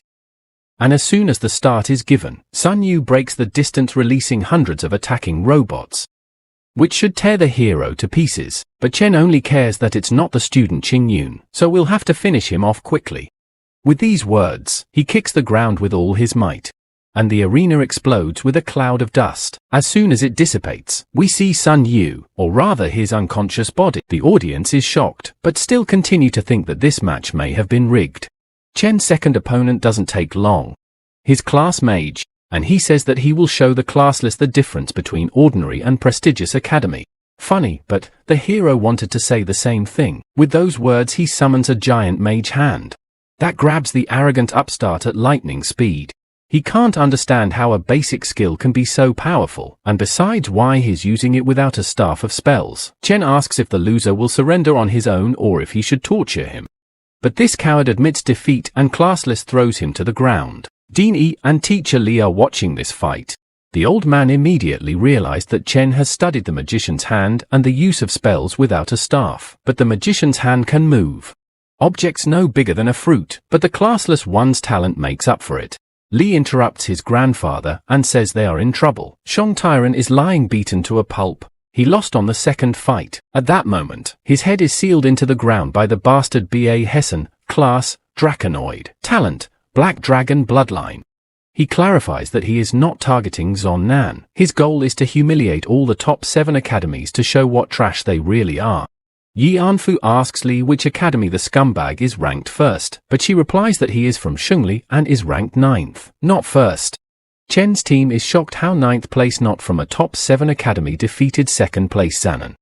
And as soon as the start is given, Sun Yu breaks the distance, releasing hundreds of attacking robots, which should tear the hero to pieces. But Chen only cares that it's not the student Chen Yun, so we'll have to finish him off quickly. With these words, he kicks the ground with all his might, and the arena explodes with a cloud of dust. As soon as it dissipates, we see Sun Yu, or rather his unconscious body. The audience is shocked, but still continue to think that this match may have been rigged. Chen's second opponent doesn't take long. His class mage, and he says that he will show the classless the difference between ordinary and prestigious academy. Funny, but the hero wanted to say the same thing. With those words he summons a giant mage hand that grabs the arrogant upstart at lightning speed. He can't understand how a basic skill can be so powerful, and besides why he's using it without a staff of spells. Chen asks if the loser will surrender on his own or if he should torture him. But this coward admits defeat and classless throws him to the ground. Dean E and teacher Lee are watching this fight. The old man immediately realized that Chen has studied the magician's hand and the use of spells without a staff. But the magician's hand can move objects no bigger than a fruit, but the classless one's talent makes up for it. Li interrupts his grandfather and says they are in trouble. Shang Tyran is lying beaten to a pulp. He lost on the second fight. At that moment, his head is sealed into the ground by the bastard B.A. Hessen, class, Draconoid, talent, Black Dragon bloodline. He clarifies that he is not targeting Zon Nan. His goal is to humiliate all the top 7 academies to show what trash they really are. Yi Anfu asks Li which academy the scumbag is ranked first, but she replies that he is from Shungli and is ranked 9th, not first. Chen's team is shocked how 9th place not from a top 7 academy defeated 2nd place Zanan.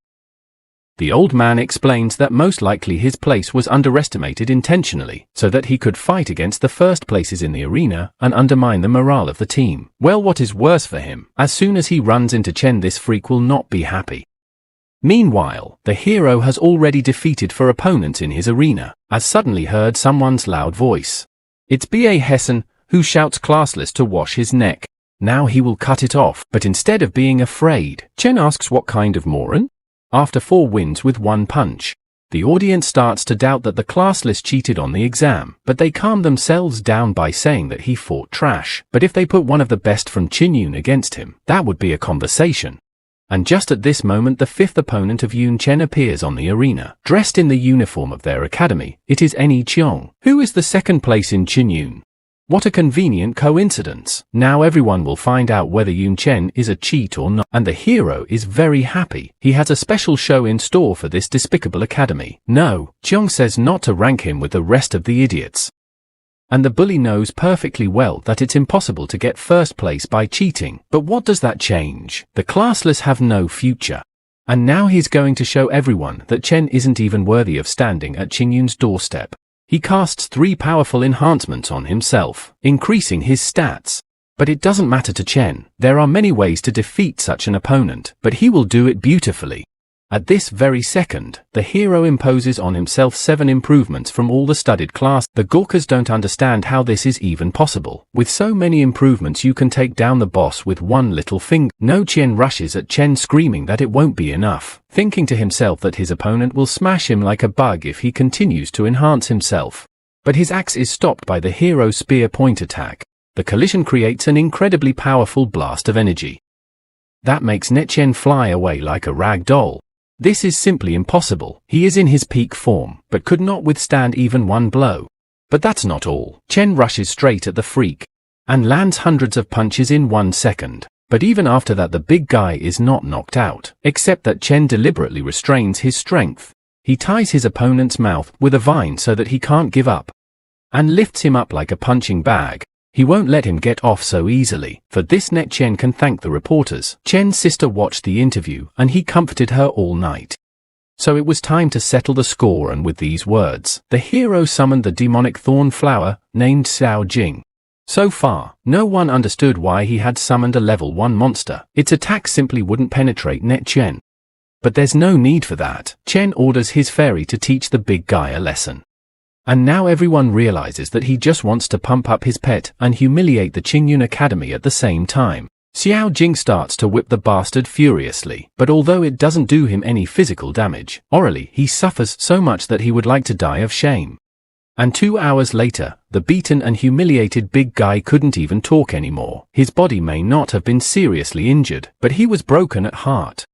The old man explains that most likely his place was underestimated intentionally, so that he could fight against the first places in the arena and undermine the morale of the team. Well, what is worse for him, as soon as he runs into Chen, this freak will not be happy. Meanwhile, the hero has already defeated 4 opponents in his arena, as suddenly heard someone's loud voice. It's B.A. Hessen, who shouts classless to wash his neck. Now he will cut it off, but instead of being afraid, Chen asks what kind of moron? After 4 wins with 1 punch, the audience starts to doubt that the classless cheated on the exam, but they calm themselves down by saying that he fought trash. But if they put one of the best from Qinyun against him, that would be a conversation. And just at this moment the 5th opponent of Yun Chen appears on the arena, dressed in the uniform of their academy. It is Eni Qiong, who is the 2nd place in Qinyun. What a convenient coincidence. Now everyone will find out whether Yun Chen is a cheat or not, and the hero is very happy. He has a special show in store for this despicable academy. No, Qiong says not to rank him with the rest of the idiots. And the bully knows perfectly well that it's impossible to get 1st place by cheating. But what does that change? The classless have no future. And now he's going to show everyone that Chen isn't even worthy of standing at Qingyun's doorstep. He casts 3 powerful enhancements on himself, increasing his stats. But it doesn't matter to Chen. There are many ways to defeat such an opponent, but he will do it beautifully. At this very second, the hero imposes on himself 7 improvements from all the studied class. The Gorkas don't understand how this is even possible. With so many improvements you can take down the boss with 1 little finger. No Chen rushes at Chen screaming that it won't be enough, thinking to himself that his opponent will smash him like a bug if he continues to enhance himself. But his axe is stopped by the hero's spear point attack. The collision creates an incredibly powerful blast of energy that makes Net Chen fly away like a rag doll. This is simply impossible. He is in his peak form, but could not withstand even 1 blow. But that's not all. Chen rushes straight at the freak and lands hundreds of punches in 1 second. But even after that the big guy is not knocked out, except that Chen deliberately restrains his strength. He ties his opponent's mouth with a vine so that he can't give up, and lifts him up like a punching bag. He won't let him get off so easily. For this Net Chen can thank the reporters. Chen's sister watched the interview and he comforted her all night. So it was time to settle the score, and with these words, the hero summoned the demonic thorn flower, named Xiao Jing. So far, no one understood why he had summoned a level 1 monster. Its attack simply wouldn't penetrate Net Chen. But there's no need for that. Chen orders his fairy to teach the big guy a lesson. And now everyone realizes that he just wants to pump up his pet and humiliate the Qingyun Academy at the same time. Xiao Jing starts to whip the bastard furiously, but although it doesn't do him any physical damage, orally he suffers so much that he would like to die of shame. And 2 hours later, the beaten and humiliated big guy couldn't even talk anymore. His body may not have been seriously injured, but he was broken at heart.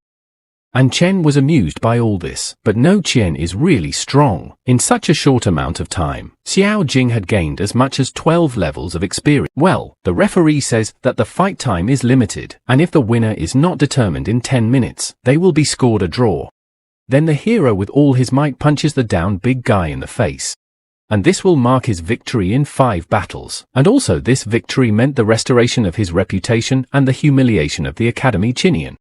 And Chen was amused by all this, but no, Chen is really strong. In such a short amount of time, Xiao Jing had gained as much as 12 levels of experience. Well, the referee says that the fight time is limited, and if the winner is not determined in 10 minutes, they will be scored a draw. Then the hero with all his might punches the down big guy in the face. And this will mark his victory in 5 battles. And also this victory meant the restoration of his reputation and the humiliation of the Academy Qinyan.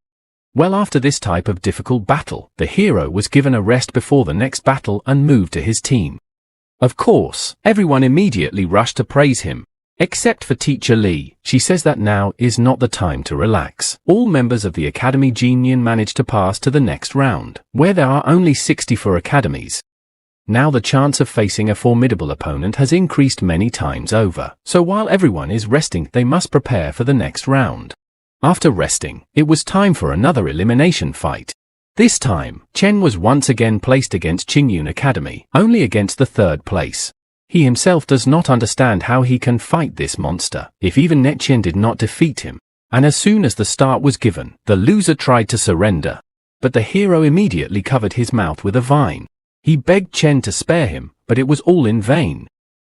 Well, after this type of difficult battle, the hero was given a rest before the next battle and moved to his team. Of course, everyone immediately rushed to praise him, except for teacher Li. She says that now is not the time to relax. All members of the Academy Qinyan managed to pass to the next round, where there are only 64 academies. Now the chance of facing a formidable opponent has increased many times over, so while everyone is resting, they must prepare for the next round. After resting, it was time for another elimination fight. This time, Chen was once again placed against Qingyun Academy, only against the 3rd place. He himself does not understand how he can fight this monster, if even Yun Chen did not defeat him. And as soon as the start was given, the loser tried to surrender. But the hero immediately covered his mouth with a vine. He begged Chen to spare him, but it was all in vain.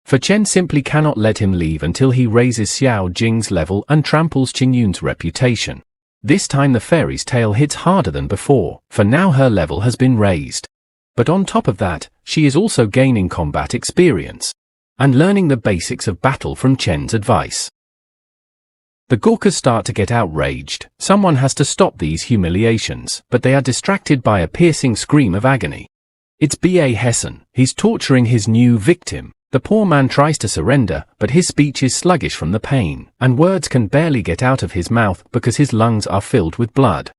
For Chen simply cannot let him leave until he raises Xiao Jing's level and tramples Qingyun's reputation. This time the fairy's tail hits harder than before, for now her level has been raised. But on top of that, she is also gaining combat experience and learning the basics of battle from Chen's advice. The Gurkhas start to get outraged. Someone has to stop these humiliations, but they are distracted by a piercing scream of agony. It's B.A. Hessen. He's torturing his new victim. The poor man tries to surrender, but his speech is sluggish from the pain, and words can barely get out of his mouth because his lungs are filled with blood.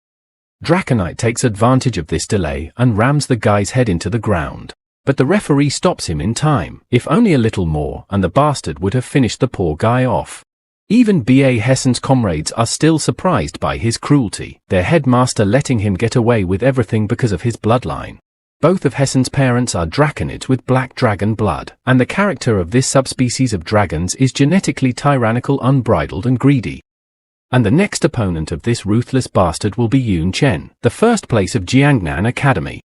Draconite takes advantage of this delay and rams the guy's head into the ground. But the referee stops him in time. If only a little more, and the bastard would have finished the poor guy off. Even B.A. Hessen's comrades are still surprised by his cruelty, their headmaster letting him get away with everything because of his bloodline. Both of Hessen's parents are draconids with black dragon blood, and the character of this subspecies of dragons is genetically tyrannical, unbridled and greedy. And the next opponent of this ruthless bastard will be Yun Chen, the first place of Jiangnan Academy.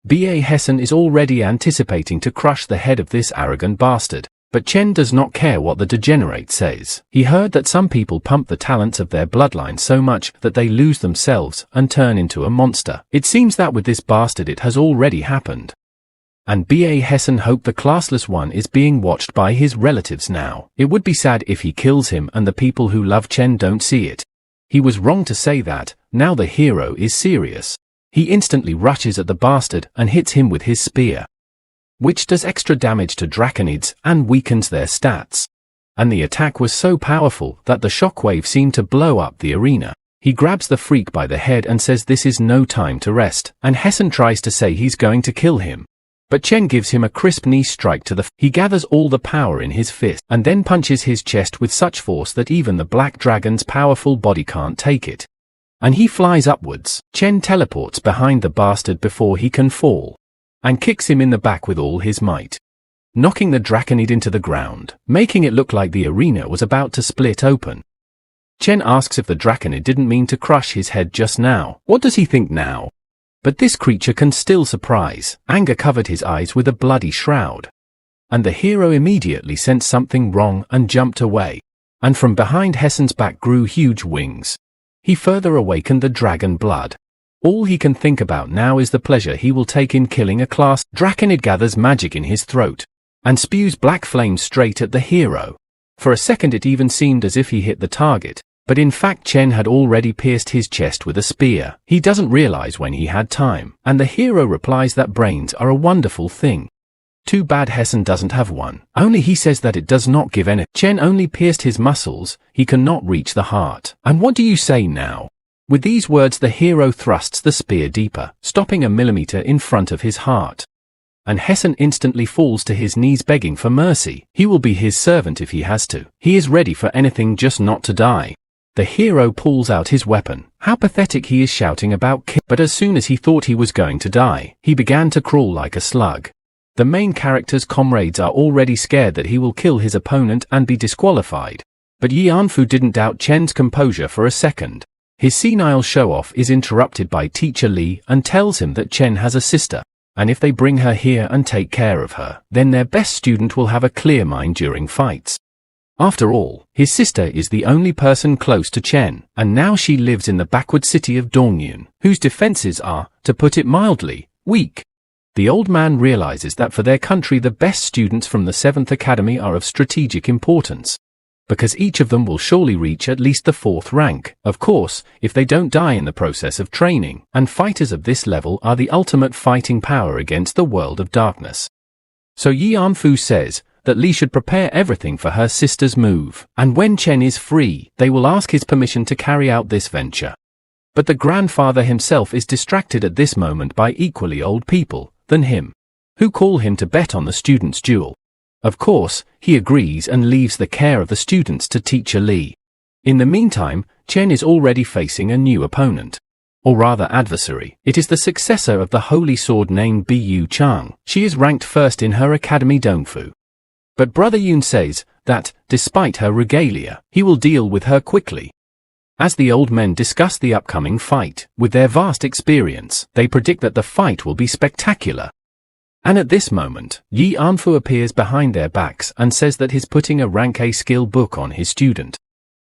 B.A. Hessen is already anticipating to crush the head of this arrogant bastard. But Chen does not care what the degenerate says. He heard that some people pump the talents of their bloodline so much that they lose themselves and turn into a monster. It seems that with this bastard it has already happened. And B.A. Hessen hoped the classless one is being watched by his relatives now. It would be sad if he kills him and the people who love Chen don't see it. He was wrong to say that. Now the hero is serious. He instantly rushes at the bastard and hits him with his spear, which does extra damage to draconids and weakens their stats. And the attack was so powerful that the shockwave seemed to blow up the arena. He grabs the freak by the head and says this is no time to rest, and Hessen tries to say he's going to kill him. But Chen gives him a crisp knee strike to the He gathers all the power in his fist and then punches his chest with such force that even the black dragon's powerful body can't take it. And he flies upwards. Chen teleports behind the bastard before he can fall, and kicks him in the back with all his might, knocking the draconid into the ground, making it look like the arena was about to split open. Chen asks if the draconid didn't mean to crush his head just now. What does he think now? But this creature can still surprise. Anger covered his eyes with a bloody shroud. And the hero immediately sensed something wrong and jumped away. And from behind Hessen's back grew huge wings. He further awakened the dragon blood. All he can think about now is the pleasure he will take in killing a class. Draconid gathers magic in his throat and spews black flames straight at the hero. For a second it even seemed as if he hit the target, but in fact Chen had already pierced his chest with a spear. He doesn't realize when he had time, and the hero replies that brains are a wonderful thing. Too bad Hessen doesn't have one. Only he says that it does not give any. Chen only pierced his muscles, he cannot reach the heart. And what do you say now? With these words the hero thrusts the spear deeper, stopping a millimeter in front of his heart. And Hessen instantly falls to his knees begging for mercy. He will be his servant if he has to. He is ready for anything just not to die. The hero pulls out his weapon. How pathetic he is shouting about kill. But as soon as he thought he was going to die, he began to crawl like a slug. The main character's comrades are already scared that he will kill his opponent and be disqualified. But Yanfu didn't doubt Chen's composure for a second. His senile show-off is interrupted by Teacher Li and tells him that Chen has a sister, and if they bring her here and take care of her, then their best student will have a clear mind during fights. After all, his sister is the only person close to Chen, and now she lives in the backward city of Dongyun, whose defenses are, to put it mildly, weak. The old man realizes that for their country the best students from the 7th Academy are of strategic importance, because each of them will surely reach at least the 4th rank, of course, if they don't die in the process of training, and fighters of this level are the ultimate fighting power against the world of darkness. So Yanfu says that Li should prepare everything for her sister's move, and when Chen is free, they will ask his permission to carry out this venture. But the grandfather himself is distracted at this moment by equally old people than him, who call him to bet on the student's duel. Of course, he agrees and leaves the care of the students to Teacher Li. In the meantime, Chen is already facing a new opponent, or rather adversary. It is the successor of the Holy Sword named Bu Chang. She is ranked first in her academy Dongfu. But Brother Yun says that, despite her regalia, he will deal with her quickly. As the old men discuss the upcoming fight, with their vast experience, they predict that the fight will be spectacular. And at this moment, Yi Anfu appears behind their backs and says that he's putting a rank A skill book on his student.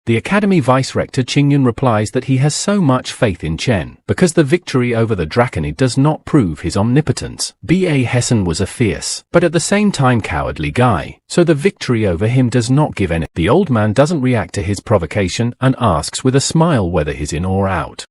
The Academy Vice-Rector Qingyun replies that he has so much faith in Chen, because the victory over the Draconid does not prove his omnipotence. B.A. Hessen was a fierce, but at the same time cowardly guy, so the victory over him does not give any. The old man doesn't react to his provocation and asks with a smile whether he's in or out.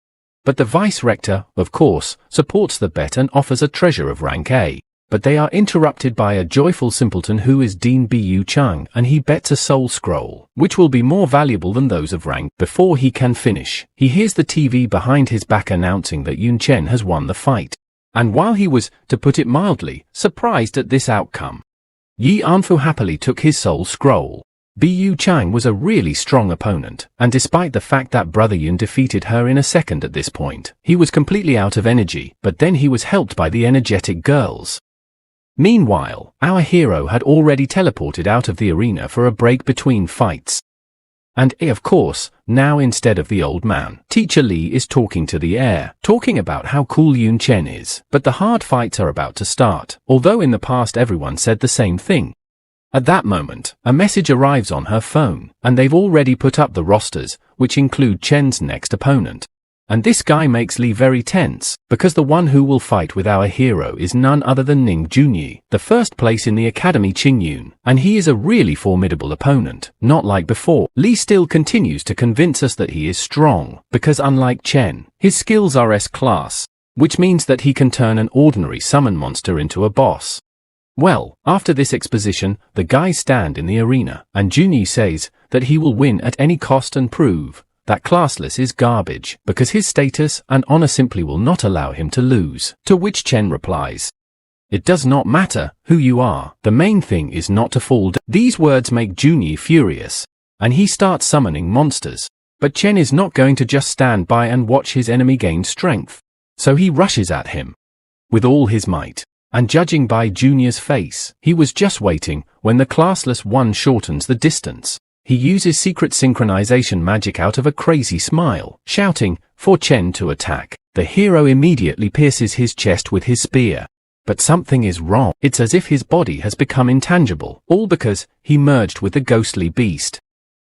But the Vice-Rector, of course, supports the bet and offers a treasure of rank A. But they are interrupted by a joyful simpleton who is Dean Bu Chang, and he bets a soul scroll, which will be more valuable than those of rank. Before he can finish, he hears the TV behind his back announcing that Yun Chen has won the fight. And while he was, to put it mildly, surprised at this outcome, Yi Anfu happily took his soul scroll. Bu Chang was a really strong opponent, and despite the fact that Brother Yun defeated her in a second at this point, he was completely out of energy, but then he was helped by the energetic girls. Meanwhile, our hero had already teleported out of the arena for a break between fights. And of course, now instead of the old man, Teacher Li is talking to the air, talking about how cool Yun Chen is, but the hard fights are about to start, although in the past everyone said the same thing. At that moment, a message arrives on her phone, and they've already put up the rosters, which include Chen's next opponent. And this guy makes Li very tense, because the one who will fight with our hero is none other than Ning Junyi, the first place in the Academy Qingyun, and he is a really formidable opponent, not like before. Li still continues to convince us that he is strong, because unlike Chen, his skills are S-class, which means that he can turn an ordinary summon monster into a boss. Well, after this exposition, the guys stand in the arena, and Junyi says that he will win at any cost and prove that classless is garbage, because his status and honor simply will not allow him to lose, to which Chen replies, "It does not matter who you are, the main thing is not to fall down." These words make Junyi furious, and he starts summoning monsters. But Chen is not going to just stand by and watch his enemy gain strength, so he rushes at him with all his might. And judging by Junior's face, he was just waiting when the classless one shortens the distance. He uses secret synchronization magic out of a crazy smile, shouting for Chen to attack. The hero immediately pierces his chest with his spear. But something is wrong. It's as if his body has become intangible, all because he merged with the ghostly beast.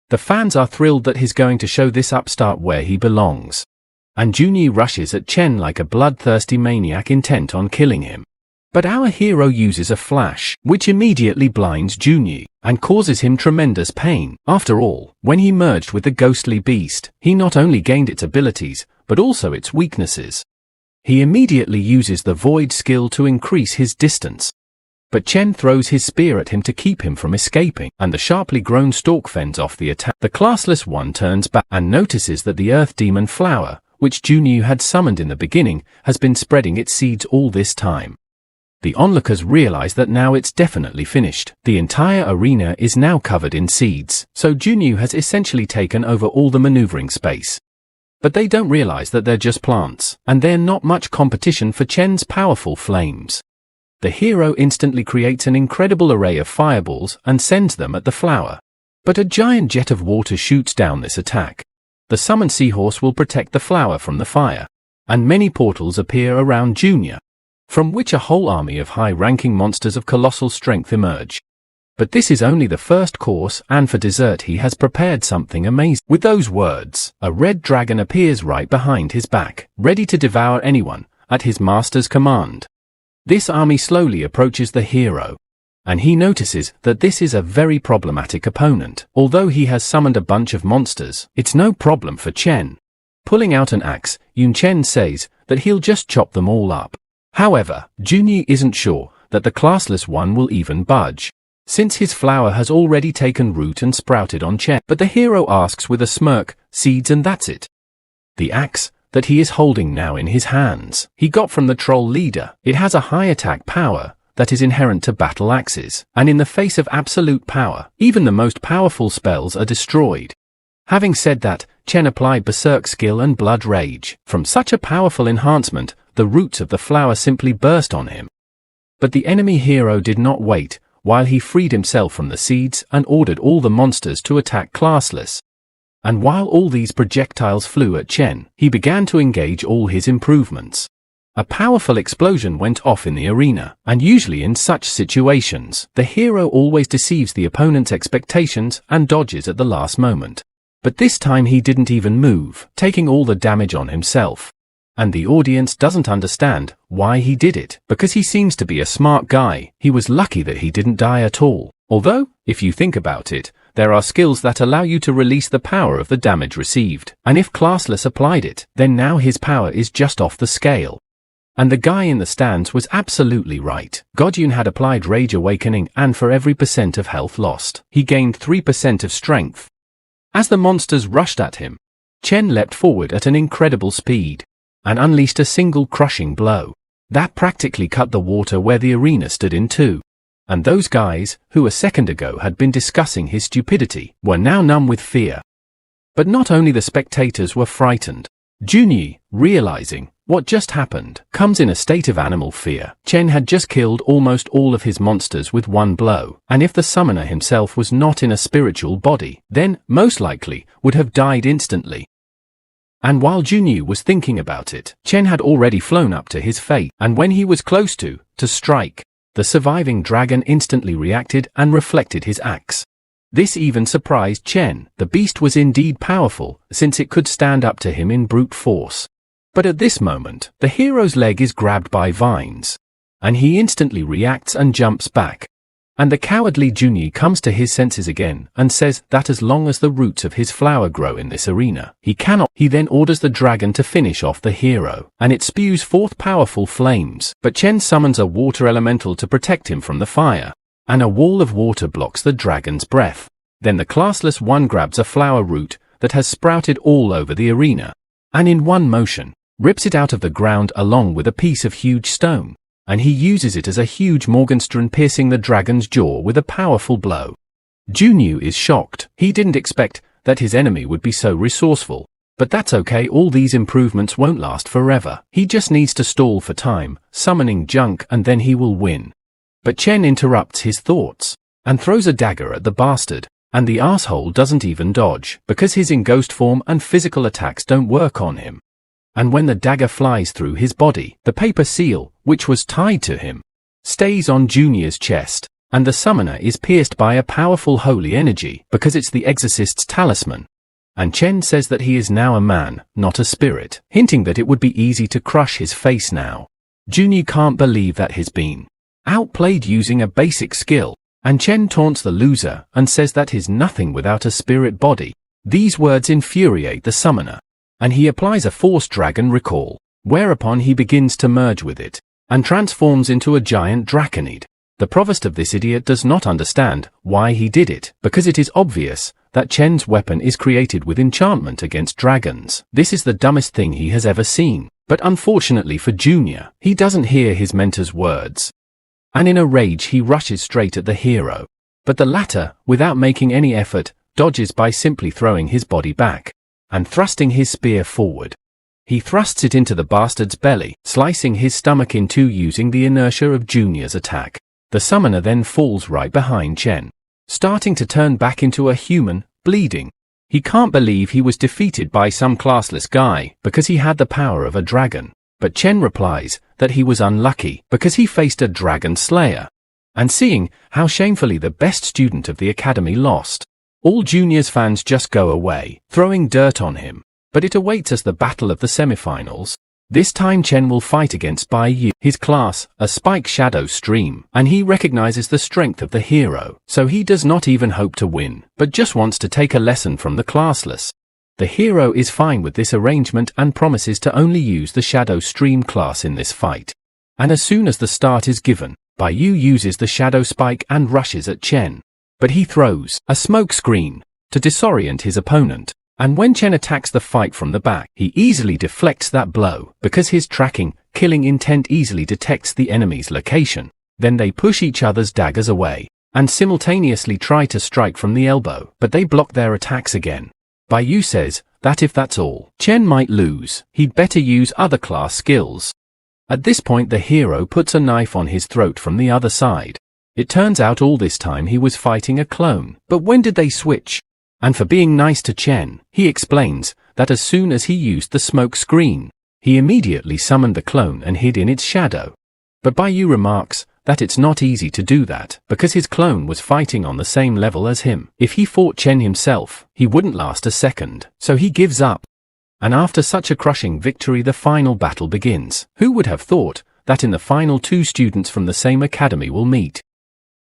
The fans are thrilled that he's going to show this upstart where he belongs. And Junyi rushes at Chen like a bloodthirsty maniac intent on killing him. But our hero uses a flash, which immediately blinds Junyi, and causes him tremendous pain. After all, when he merged with the ghostly beast, he not only gained its abilities, but also its weaknesses. He immediately uses the void skill to increase his distance. But Chen throws his spear at him to keep him from escaping, and the sharply grown stalk fends off the attack. The classless one turns back and notices that the earth demon flower, which Junyi had summoned in the beginning, has been spreading its seeds all this time. The onlookers realize that now it's definitely finished. The entire arena is now covered in seeds, so Junyi has essentially taken over all the maneuvering space. But they don't realize that they're just plants, and they're not much competition for Chen's powerful flames. The hero instantly creates an incredible array of fireballs and sends them at the flower. But a giant jet of water shoots down this attack. The summoned seahorse will protect the flower from the fire, and many portals appear around Junior, from which a whole army of high-ranking monsters of colossal strength emerge. But this is only the first course, and for dessert he has prepared something amazing. With those words, a red dragon appears right behind his back, ready to devour anyone, at his master's command. This army slowly approaches the hero, and he notices that this is a very problematic opponent. Although he has summoned a bunch of monsters, it's no problem for Chen. Pulling out an axe, Yun Chen says that he'll just chop them all up. However, Junyi isn't sure that the classless one will even budge, since his flower has already taken root and sprouted on Chen. But the hero asks with a smirk, "Seeds and that's it?" The axe that he is holding now in his hands, he got from the troll leader. It has a high attack power that is inherent to battle axes, and in the face of absolute power, even the most powerful spells are destroyed. Having said that, Chen applied berserk skill and blood rage. From such a powerful enhancement, the roots of the flower simply burst on him. But the enemy hero did not wait while he freed himself from the seeds and ordered all the monsters to attack classless. And while all these projectiles flew at Chen, he began to engage all his improvements. A powerful explosion went off in the arena, and usually in such situations, the hero always deceives the opponent's expectations and dodges at the last moment. But this time he didn't even move, taking all the damage on himself. And the audience doesn't understand why he did it, because he seems to be a smart guy. He was lucky that he didn't die at all. Although, if you think about it, there are skills that allow you to release the power of the damage received, and if classless applied it, then now his power is just off the scale. And the guy in the stands was absolutely right. Yun had applied Rage Awakening, and for every % of health lost, he gained 3% of strength. As the monsters rushed at him, Chen leapt forward at an incredible speed, and unleashed a single crushing blow. That practically cut the water where the arena stood in two. And those guys, who a second ago had been discussing his stupidity, were now numb with fear. But not only the spectators were frightened. Junyi, realizing what just happened, comes in a state of animal fear. Chen had just killed almost all of his monsters with one blow, and if the summoner himself was not in a spiritual body, then, most likely, would have died instantly. And while Junyi was thinking about it, Chen had already flown up to his fate, and when he was close to strike, the surviving dragon instantly reacted and reflected his axe. This even surprised Chen. The beast was indeed powerful, since it could stand up to him in brute force. But at this moment, the hero's leg is grabbed by vines, and he instantly reacts and jumps back. And the cowardly Junyi comes to his senses again and says that as long as the roots of his flower grow in this arena, he cannot. He then orders the dragon to finish off the hero, and it spews forth powerful flames. But Chen summons a water elemental to protect him from the fire, and a wall of water blocks the dragon's breath. Then the classless one grabs a flower root that has sprouted all over the arena, and in one motion, rips it out of the ground along with a piece of huge stone. And he uses it as a huge Morgenstern, piercing the dragon's jaw with a powerful blow. Junyi is shocked. He didn't expect that his enemy would be so resourceful. But that's okay, all these improvements won't last forever. He just needs to stall for time, summoning junk, and then he will win. But Chen interrupts his thoughts, and throws a dagger at the bastard. And the asshole doesn't even dodge, because his in-ghost form and physical attacks don't work on him. And when the dagger flies through his body, the paper seal, which was tied to him, stays on Junyi's chest, and the summoner is pierced by a powerful holy energy, because it's the exorcist's talisman. And Chen says that he is now a man, not a spirit, hinting that it would be easy to crush his face now. Junyi can't believe that he's been outplayed using a basic skill, and Chen taunts the loser and says that he's nothing without a spirit body. These words infuriate the summoner, and he applies a force dragon recall, whereupon he begins to merge with it, and transforms into a giant draconid. The provost of this idiot does not understand why he did it, because it is obvious that Chen's weapon is created with enchantment against dragons. This is the dumbest thing he has ever seen. But unfortunately for Junior, he doesn't hear his mentor's words, and in a rage he rushes straight at the hero. But the latter, without making any effort, dodges by simply throwing his body back and thrusting his spear forward. He thrusts it into the bastard's belly, slicing his stomach in two using the inertia of Junior's attack. The summoner then falls right behind Chen, starting to turn back into a human, bleeding. He can't believe he was defeated by some classless guy because he had the power of a dragon. But Chen replies that he was unlucky because he faced a dragon slayer. And seeing how shamefully the best student of the academy lost, all Junior's fans just go away, throwing dirt on him. But it awaits us the battle of the semifinals. This time Chen will fight against Bai Yu, his class, a Spike Shadow Stream, and he recognizes the strength of the hero, so he does not even hope to win, but just wants to take a lesson from the classless. The hero is fine with this arrangement and promises to only use the Shadow Stream class in this fight. And as soon as the start is given, Bai Yu uses the Shadow Spike and rushes at Chen. But he throws a smoke screen to disorient his opponent. And when Chen attacks the fight from the back, he easily deflects that blow because his tracking, killing intent easily detects the enemy's location. Then they push each other's daggers away and simultaneously try to strike from the elbow, but they block their attacks again. Bai Yu says that if that's all, Chen might lose, he'd better use other class skills. At this point the hero puts a knife on his throat from the other side. It turns out all this time he was fighting a clone. But when did they switch? And for being nice to Chen, he explains that as soon as he used the smoke screen, he immediately summoned the clone and hid in its shadow. But Bai remarks that it's not easy to do that, because his clone was fighting on the same level as him. If he fought Chen himself, he wouldn't last a second, so he gives up. And after such a crushing victory, the final battle begins. Who would have thought that in the final two students from the same academy will meet?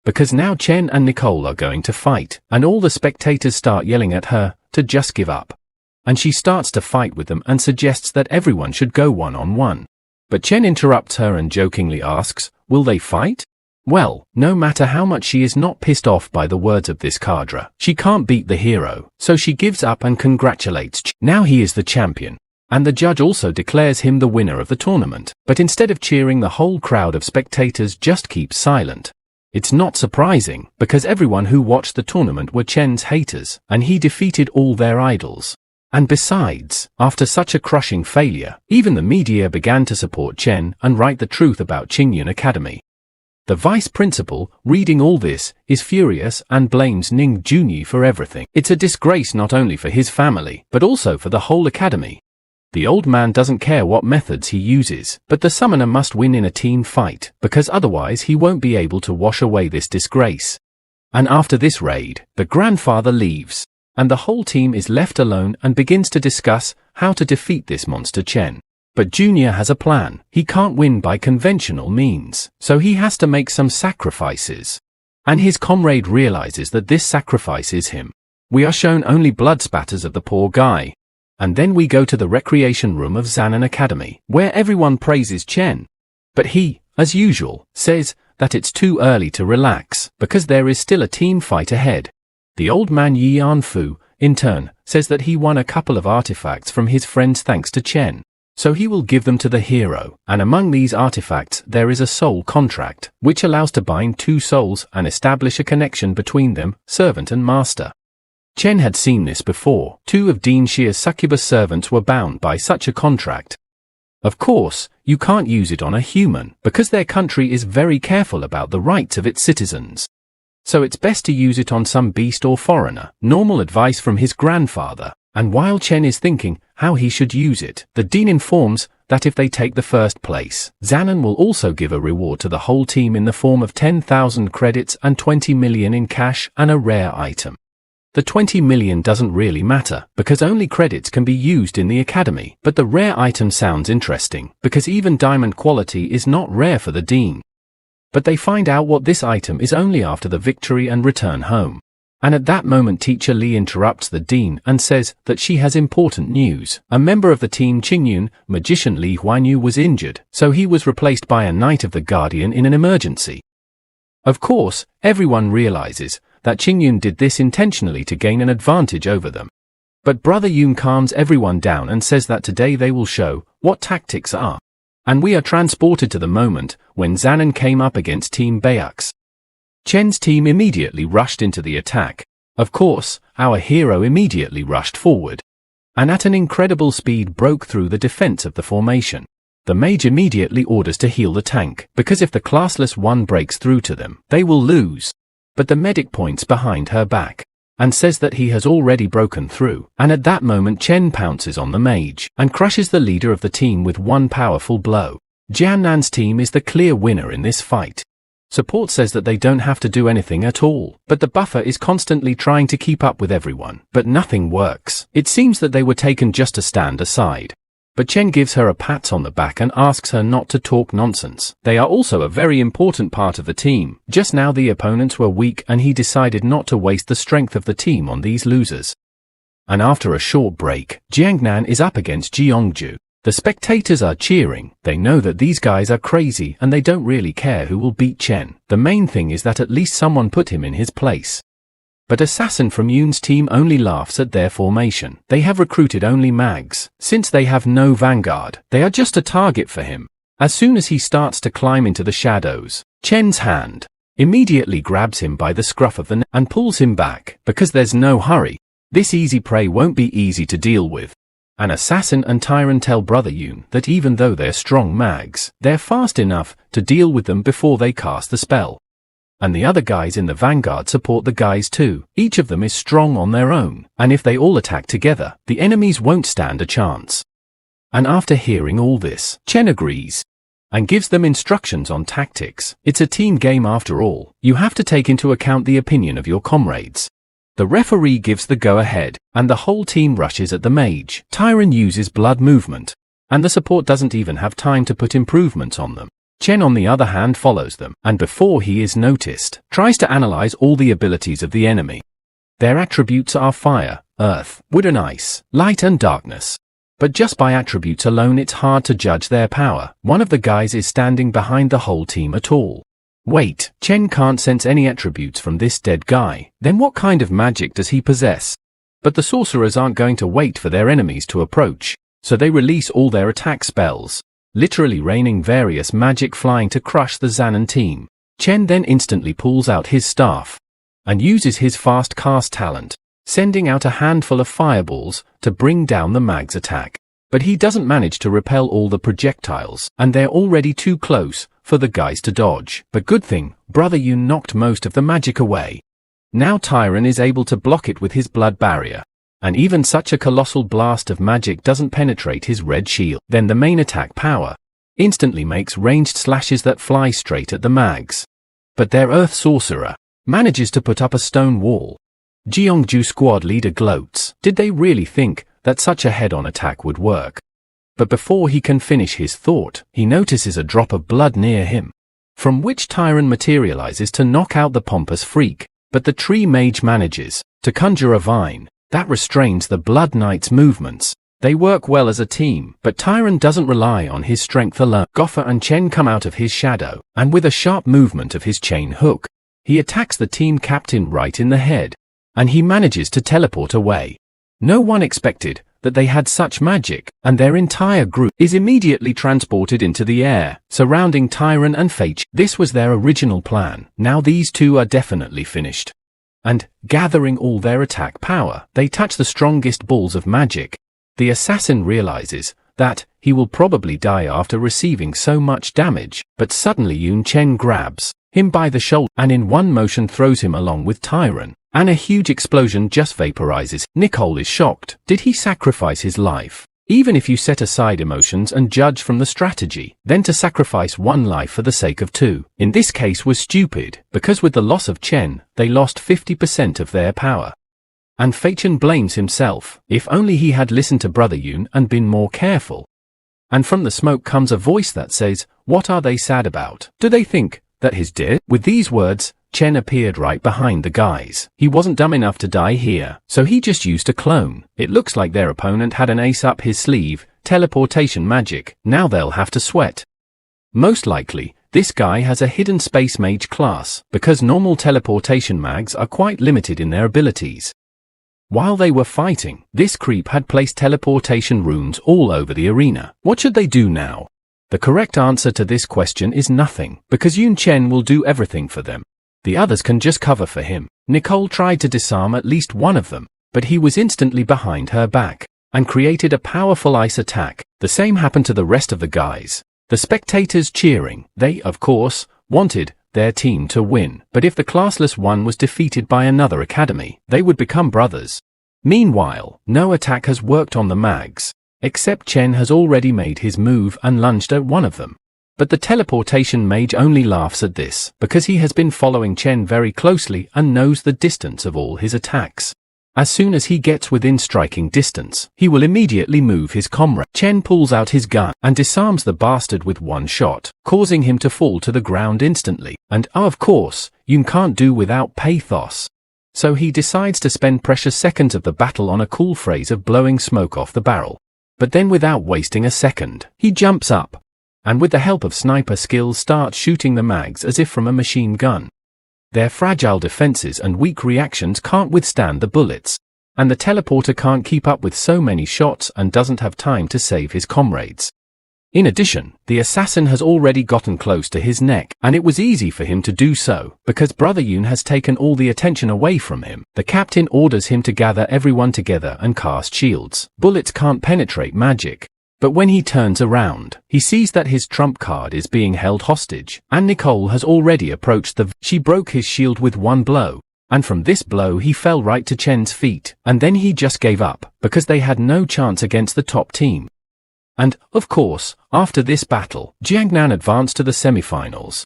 Because now Chen and Nicole are going to fight, and all the spectators start yelling at her to just give up. And she starts to fight with them and suggests that everyone should go one-on-one. But Chen interrupts her and jokingly asks, will they fight? Well, no matter how much she is not pissed off by the words of this cadre, she can't beat the hero, so she gives up and congratulates Chen. Now he is the champion, and the judge also declares him the winner of the tournament. But instead of cheering, the whole crowd of spectators just keeps silent. It's not surprising, because everyone who watched the tournament were Chen's haters, and he defeated all their idols. And besides, after such a crushing failure, even the media began to support Chen and write the truth about Qingyun Academy. The vice principal, reading all this, is furious and blames Ning Junyi for everything. It's a disgrace not only for his family, but also for the whole academy. The old man doesn't care what methods he uses, but the summoner must win in a team fight, because otherwise he won't be able to wash away this disgrace. And after this raid, the grandfather leaves, and the whole team is left alone and begins to discuss how to defeat this monster Chen. But Junior has a plan. He can't win by conventional means, so he has to make some sacrifices. And his comrade realizes that this sacrifice is him. We are shown only blood spatters of the poor guy. And then we go to the recreation room of Zanan Academy, where everyone praises Chen. But he, as usual, says that it's too early to relax, because there is still a team fight ahead. The old man Yanfu, in turn, says that he won a couple of artifacts from his friends thanks to Chen. So he will give them to the hero, and among these artifacts there is a soul contract, which allows to bind two souls and establish a connection between them, servant and master. Chen had seen this before. Two of Dean Shia's succubus servants were bound by such a contract. Of course, you can't use it on a human, because their country is very careful about the rights of its citizens. So it's best to use it on some beast or foreigner. Normal advice from his grandfather. And while Chen is thinking how he should use it, the dean informs that if they take the first place, Zanan will also give a reward to the whole team in the form of 10,000 credits and 20 million in cash and a rare item. The 20 million doesn't really matter, because only credits can be used in the academy, but the rare item sounds interesting, because even diamond quality is not rare for the dean. But they find out what this item is only after the victory and return home. And at that moment Teacher Li interrupts the dean and says that she has important news. A member of the team Qingyun, magician Li Huanyu, was injured, so he was replaced by a Knight of the Guardian in an emergency. Of course, everyone realizes that Qingyun did this intentionally to gain an advantage over them. But Brother Yun calms everyone down and says that today they will show what tactics are. And we are transported to the moment when Zanan came up against Team Bayux. Chen's team immediately rushed into the attack. Of course, our hero immediately rushed forward, and at an incredible speed broke through the defense of the formation. The mage immediately orders to heal the tank, because if the classless one breaks through to them, they will lose. But the medic points behind her back, and says that he has already broken through, and at that moment Chen pounces on the mage, and crushes the leader of the team with one powerful blow. Jiannan's team is the clear winner in this fight. Support says that they don't have to do anything at all, but the buffer is constantly trying to keep up with everyone, but nothing works. It seems that they were taken just to stand aside. But Chen gives her a pat on the back and asks her not to talk nonsense. They are also a very important part of the team. Just now the opponents were weak and he decided not to waste the strength of the team on these losers. And after a short break, Jiangnan is up against Jiangju. The spectators are cheering. They know that these guys are crazy and they don't really care who will beat Chen. The main thing is that at least someone put him in his place. But Assassin from Yun's team only laughs at their formation. They have recruited only mags. Since they have no vanguard, they are just a target for him. As soon as he starts to climb into the shadows, Chen's hand immediately grabs him by the scruff of the neck and pulls him back, because there's no hurry. This easy prey won't be easy to deal with. An Assassin and Tyrant tell Brother Yun that even though they're strong mags, they're fast enough to deal with them before they cast the spell. and the other guys in the vanguard support the guys too. Each of them is strong on their own, and if they all attack together, the enemies won't stand a chance. And after hearing all this, Chen agrees and gives them instructions on tactics. It's a team game after all. You have to take into account the opinion of your comrades. The referee gives the go-ahead, and the whole team rushes at the mage. Tyron uses blood movement, and the support doesn't even have time to put improvements on them. Chen on the other hand follows them, and before he is noticed, tries to analyze all the abilities of the enemy. Their attributes are fire, earth, wood and ice, light and darkness. But just by attributes alone it's hard to judge their power. One of the guys is standing behind the whole team at all. Wait, Chen can't sense any attributes from this dead guy. Then what kind of magic does he possess? But the sorcerers aren't going to wait for their enemies to approach, so they release all their attack spells, literally raining various magic flying to crush the Xanon team. Chen then instantly pulls out his staff and uses his fast cast talent, sending out a handful of fireballs to bring down the mag's attack. But he doesn't manage to repel all the projectiles, and they're already too close for the guys to dodge. But good thing, Brother Yun knocked most of the magic away. Now Tyron is able to block it with his blood barrier, and even such a colossal blast of magic doesn't penetrate his red shield. Then the main attack power instantly makes ranged slashes that fly straight at the mags. But their earth sorcerer manages to put up a stone wall. Jeongju squad leader gloats. Did they really think that such a head-on attack would work? But before he can finish his thought, he notices a drop of blood near him, from which Tyron materializes to knock out the pompous freak. But the tree mage manages to conjure a vine that restrains the blood knight's movements. They work well as a team, but Tyron doesn't rely on his strength alone. Goffer and Chen come out of his shadow, and with a sharp movement of his chain hook, he attacks the team captain right in the head, and he manages to teleport away. No one expected that they had such magic, and their entire group is immediately transported into the air, surrounding Tyron and Fate. This was their original plan. Now these two are definitely finished. And, gathering all their attack power, they touch the strongest balls of magic. The assassin realizes that he will probably die after receiving so much damage, but suddenly Yun Chen grabs him by the shoulder and in one motion throws him along with Tyron, and a huge explosion just vaporizes. Nicole is shocked. Did he sacrifice his life? Even if you set aside emotions and judge from the strategy, then to sacrifice one life for the sake of two, in this case was stupid, because with the loss of Chen, they lost 50% of their power. And Feichen blames himself. If only he had listened to Brother Yun and been more careful. And from the smoke comes a voice that says, "What are they sad about? Do they think that he's dead?" With these words, Chen appeared right behind the guys. He wasn't dumb enough to die here, so he just used a clone. It looks like their opponent had an ace up his sleeve, teleportation magic. Now they'll have to sweat. Most likely, this guy has a hidden space mage class, because normal teleportation mags are quite limited in their abilities. While they were fighting, this creep had placed teleportation runes all over the arena. What should they do now? The correct answer to this question is nothing, because Yun Chen will do everything for them. The others can just cover for him. Nicole tried to disarm at least one of them, but he was instantly behind her back, and created a powerful ice attack. The same happened to the rest of the guys. The spectators cheering. They, of course, wanted their team to win, but if the classless one was defeated by another academy, they would become brothers. Meanwhile, no attack has worked on the mags, except Chen has already made his move and lunged at one of them. But the teleportation mage only laughs at this, because he has been following Chen very closely and knows the distance of all his attacks. As soon as he gets within striking distance, he will immediately move his comrade. Chen pulls out his gun and disarms the bastard with one shot, causing him to fall to the ground instantly. And, of course, Yun can't do without pathos. So he decides to spend precious seconds of the battle on a cool phrase of blowing smoke off the barrel. But then without wasting a second, he jumps up, and with the help of sniper skills starts shooting the mags as if from a machine gun. Their fragile defenses and weak reactions can't withstand the bullets, and the teleporter can't keep up with so many shots and doesn't have time to save his comrades. In addition, the assassin has already gotten close to his neck, and it was easy for him to do so, because Brother Yun has taken all the attention away from him. The captain orders him to gather everyone together and cast shields. Bullets can't penetrate magic, But when he turns around, he sees that his trump card is being held hostage, and Nicole has already approached She broke his shield with one blow, and from this blow he fell right to Chen's feet, and then he just gave up, because they had no chance against the top team. And, of course, after this battle, Jiangnan advanced to the semifinals.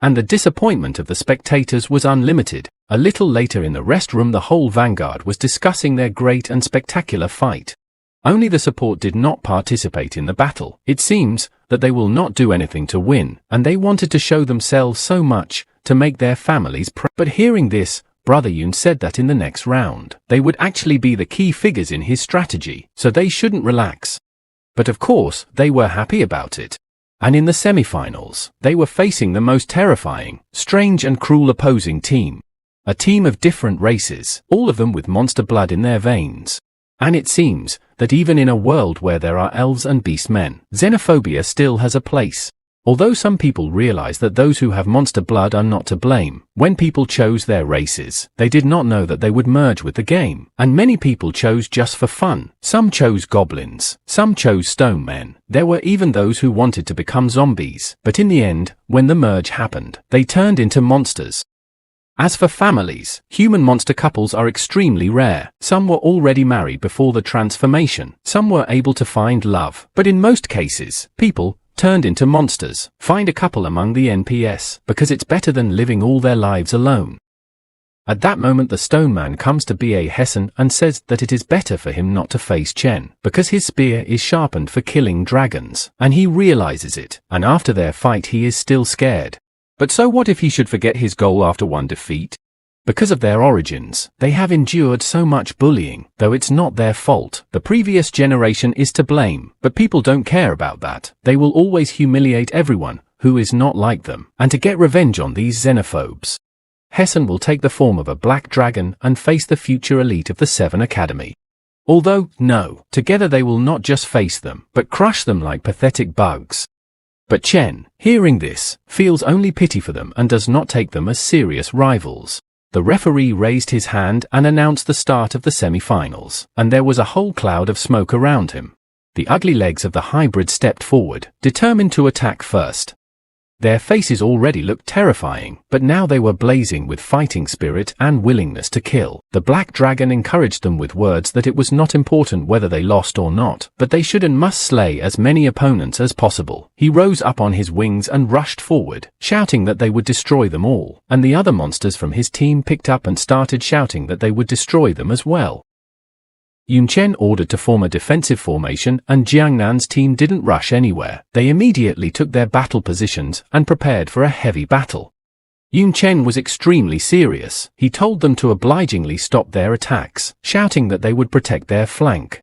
And the disappointment of the spectators was unlimited. A little later in the rest room the whole vanguard was discussing their great and spectacular fight. Only the support did not participate in the battle. It seems that they will not do anything to win, and they wanted to show themselves so much, to make their families proud. But hearing this, Brother Yun said that in the next round, they would actually be the key figures in his strategy, so they shouldn't relax. But of course, they were happy about it. And in the semifinals, they were facing the most terrifying, strange and cruel opposing team. A team of different races, all of them with monster blood in their veins. And it seems that even in a world where there are elves and beastmen, xenophobia still has a place. Although some people realize that those who have monster blood are not to blame, when people chose their races, they did not know that they would merge with the game, and many people chose just for fun. Some chose goblins, some chose stone men, there were even those who wanted to become zombies, but in the end, when the merge happened, they turned into monsters. As for families, human-monster couples are extremely rare. Some were already married before the transformation, some were able to find love, but in most cases, people turned into monsters. Find a couple among the NPS, because it's better than living all their lives alone. At that moment the stone man comes to B.A. Hessen and says that it is better for him not to face Chen, because his spear is sharpened for killing dragons, and he realizes it, and after their fight he is still scared. But so what if he should forget his goal after one defeat? Because of their origins, they have endured so much bullying, though it's not their fault. The previous generation is to blame, but people don't care about that. They will always humiliate everyone who is not like them, and to get revenge on these xenophobes. Hessen will take the form of a black dragon and face the future elite of the Seven Academy. Although, no, together they will not just face them, but crush them like pathetic bugs. But Chen, hearing this, feels only pity for them and does not take them as serious rivals. The referee raised his hand and announced the start of the semi-finals, and there was a whole cloud of smoke around him. The ugly legs of the hybrid stepped forward, determined to attack first. Their faces already looked terrifying, but now they were blazing with fighting spirit and willingness to kill. The black dragon encouraged them with words that it was not important whether they lost or not, but they should and must slay as many opponents as possible. He rose up on his wings and rushed forward, shouting that they would destroy them all, and the other monsters from his team picked up and started shouting that they would destroy them as well. Yun Chen ordered to form a defensive formation and Jiangnan's team didn't rush anywhere. They immediately took their battle positions and prepared for a heavy battle. Yun Chen was extremely serious. He told them to obligingly stop their attacks, shouting that they would protect their flank.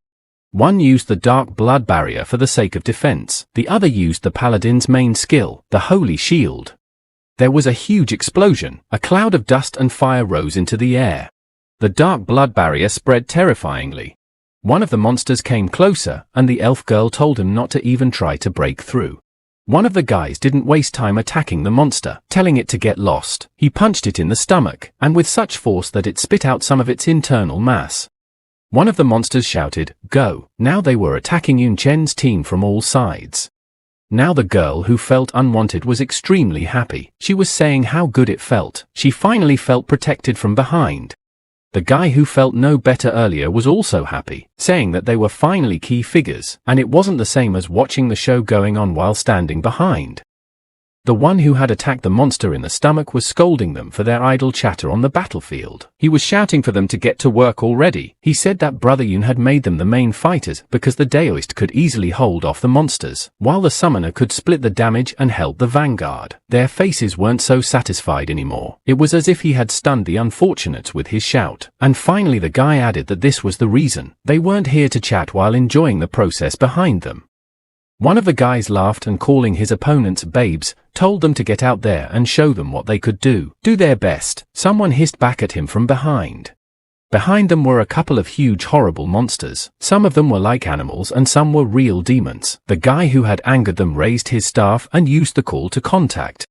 One used the dark blood barrier for the sake of defense. The other used the paladin's main skill, the holy shield. There was a huge explosion. A cloud of dust and fire rose into the air. The dark blood barrier spread terrifyingly. One of the monsters came closer, and the elf girl told him not to even try to break through. One of the guys didn't waste time attacking the monster, telling it to get lost. He punched it in the stomach, and with such force that it spit out some of its internal mass. One of the monsters shouted, "Go!" Now they were attacking Yun Chen's team from all sides. Now the girl who felt unwanted was extremely happy. She was saying how good it felt. She finally felt protected from behind. The guy who felt no better earlier was also happy, saying that they were finally key figures, and it wasn't the same as watching the show going on while standing behind. The one who had attacked the monster in the stomach was scolding them for their idle chatter on the battlefield. He was shouting for them to get to work already. He said that Brother Yun had made them the main fighters because the Daoist could easily hold off the monsters, while the summoner could split the damage and help the vanguard. Their faces weren't so satisfied anymore. It was as if he had stunned the unfortunates with his shout. And finally the guy added that this was the reason. They weren't here to chat while enjoying the process behind them. One of the guys laughed and calling his opponents babes, told them to get out there and show them what they could do. Do their best. Someone hissed back at him from behind. Behind them were a couple of huge horrible monsters. Some of them were like animals and some were real demons. The guy who had angered them raised his staff and used the call to contact.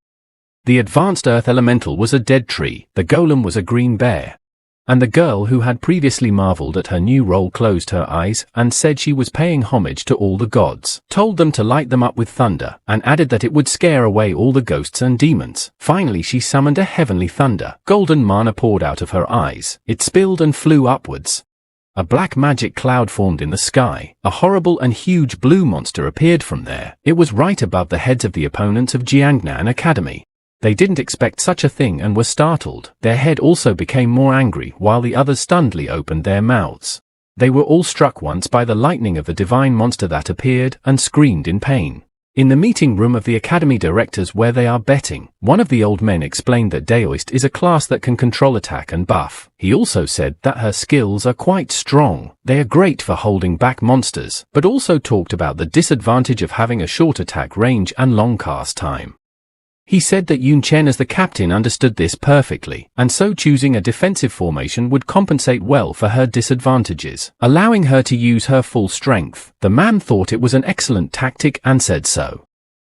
The advanced earth elemental was a dead tree. The golem was a green bear. and the girl who had previously marveled at her new role closed her eyes and said she was paying homage to all the gods, told them to light them up with thunder, and added that it would scare away all the ghosts and demons. Finally she summoned a heavenly thunder. Golden mana poured out of her eyes. It spilled and flew upwards. A black magic cloud formed in the sky. A horrible and huge blue monster appeared from there. It was right above the heads of the opponents of Jiangnan Academy. They didn't expect such a thing and were startled. Their head also became more angry, while the others stunnedly opened their mouths. They were all struck once by the lightning of the divine monster that appeared and screamed in pain. In the meeting room of the academy directors where they are betting, one of the old men explained that Daoist is a class that can control attack and buff. He also said that her skills are quite strong. They are great for holding back monsters, but also talked about the disadvantage of having a short attack range and long cast time. He said that Yun Chen as the captain understood this perfectly, and so choosing a defensive formation would compensate well for her disadvantages, allowing her to use her full strength. The man thought it was an excellent tactic and said so.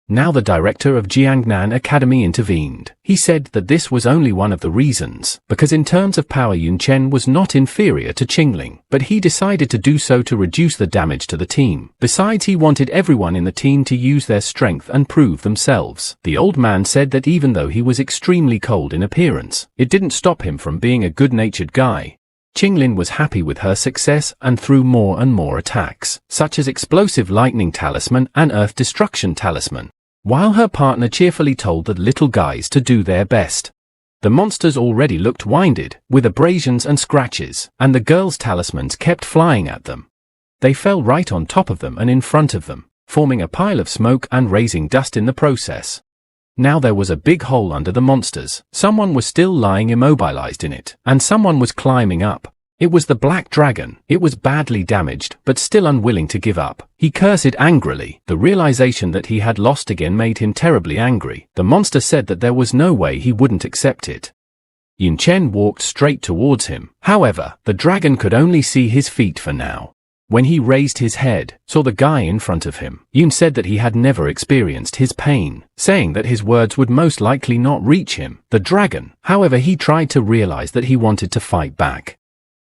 Now the director of Jiangnan Academy intervened. He said that this was only one of the reasons, because in terms of power Yun Chen was not inferior to Qingling, but he decided to do so to reduce the damage to the team. Besides, he wanted everyone in the team to use their strength and prove themselves. The old man said that even though he was extremely cold in appearance, it didn't stop him from being a good-natured guy. Qinglin was happy with her success and threw more and more attacks, such as Explosive Lightning Talisman and Earth Destruction Talisman, while her partner cheerfully told the little guys to do their best. The monsters already looked winded, with abrasions and scratches, and the girls' talismans kept flying at them. They fell right on top of them and in front of them, forming a pile of smoke and raising dust in the process. Now there was a big hole under the monsters. Someone was still lying immobilized in it, and someone was climbing up. It was the black dragon. It was badly damaged, but still unwilling to give up. He cursed angrily. The realization that he had lost again made him terribly angry. The monster said that there was no way he wouldn't accept it. Yun Chen walked straight towards him. However, the dragon could only see his feet for now. When he raised his head, saw the guy in front of him, Yun said that he had never experienced his pain, saying that his words would most likely not reach him, the dragon. However, he tried to realize that he wanted to fight back.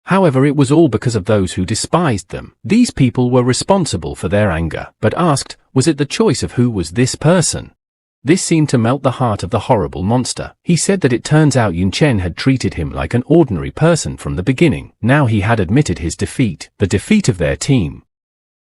However, it was all because of those who despised them. These people were responsible for their anger, but asked, was it the choice of who was this person? This seemed to melt the heart of the horrible monster. He said that it turns out Yun Chen had treated him like an ordinary person from the beginning. Now he had admitted his defeat, the defeat of their team.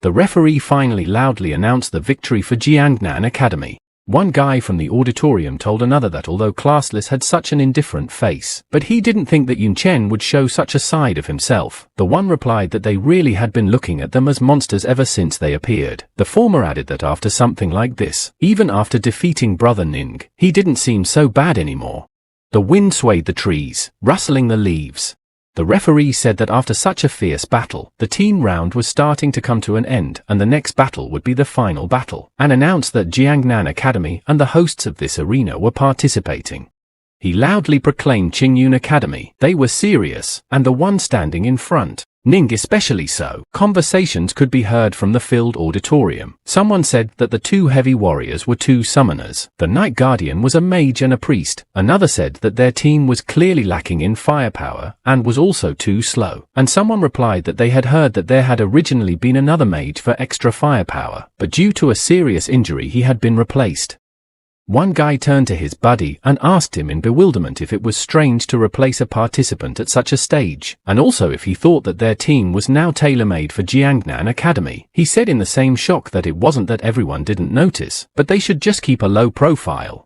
The referee finally loudly announced the victory for Jiangnan Academy. One guy from the auditorium told another that although Classless had such an indifferent face, but he didn't think that Yun Chen would show such a side of himself. The one replied that they really had been looking at them as monsters ever since they appeared. The former added that after something like this, even after defeating Brother Ning, he didn't seem so bad anymore. The wind swayed the trees, rustling the leaves. The referee said that after such a fierce battle, the team round was starting to come to an end and the next battle would be the final battle, and announced that Jiangnan Academy and the hosts of this arena were participating. He loudly proclaimed Qingyun Academy. They were serious, and the one standing in front, Ning especially so. Conversations could be heard from the filled auditorium. Someone said that the two heavy warriors were two summoners. The Night Guardian was a mage and a priest. Another said that their team was clearly lacking in firepower and was also too slow. And someone replied that they had heard that there had originally been another mage for extra firepower, but due to a serious injury he had been replaced. One guy turned to his buddy and asked him in bewilderment if it was strange to replace a participant at such a stage, and also if he thought that their team was now tailor-made for Jiangnan Academy. He said in the same shock that it wasn't that everyone didn't notice, but they should just keep a low profile.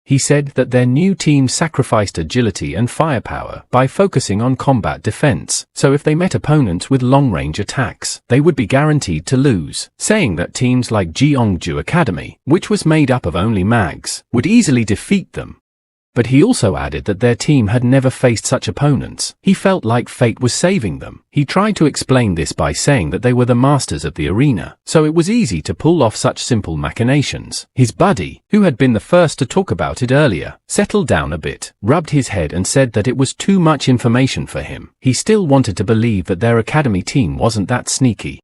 He said that their new team sacrificed agility and firepower by focusing on combat defense, so if they met opponents with long-range attacks, they would be guaranteed to lose, saying that teams like Jeongju Academy, which was made up of only mags, would easily defeat them. But he also added that their team had never faced such opponents. He felt like fate was saving them. He tried to explain this by saying that they were the masters of the arena, so it was easy to pull off such simple machinations. His buddy, who had been the first to talk about it earlier, settled down a bit, rubbed his head and said that it was too much information for him. He still wanted to believe that their academy team wasn't that sneaky.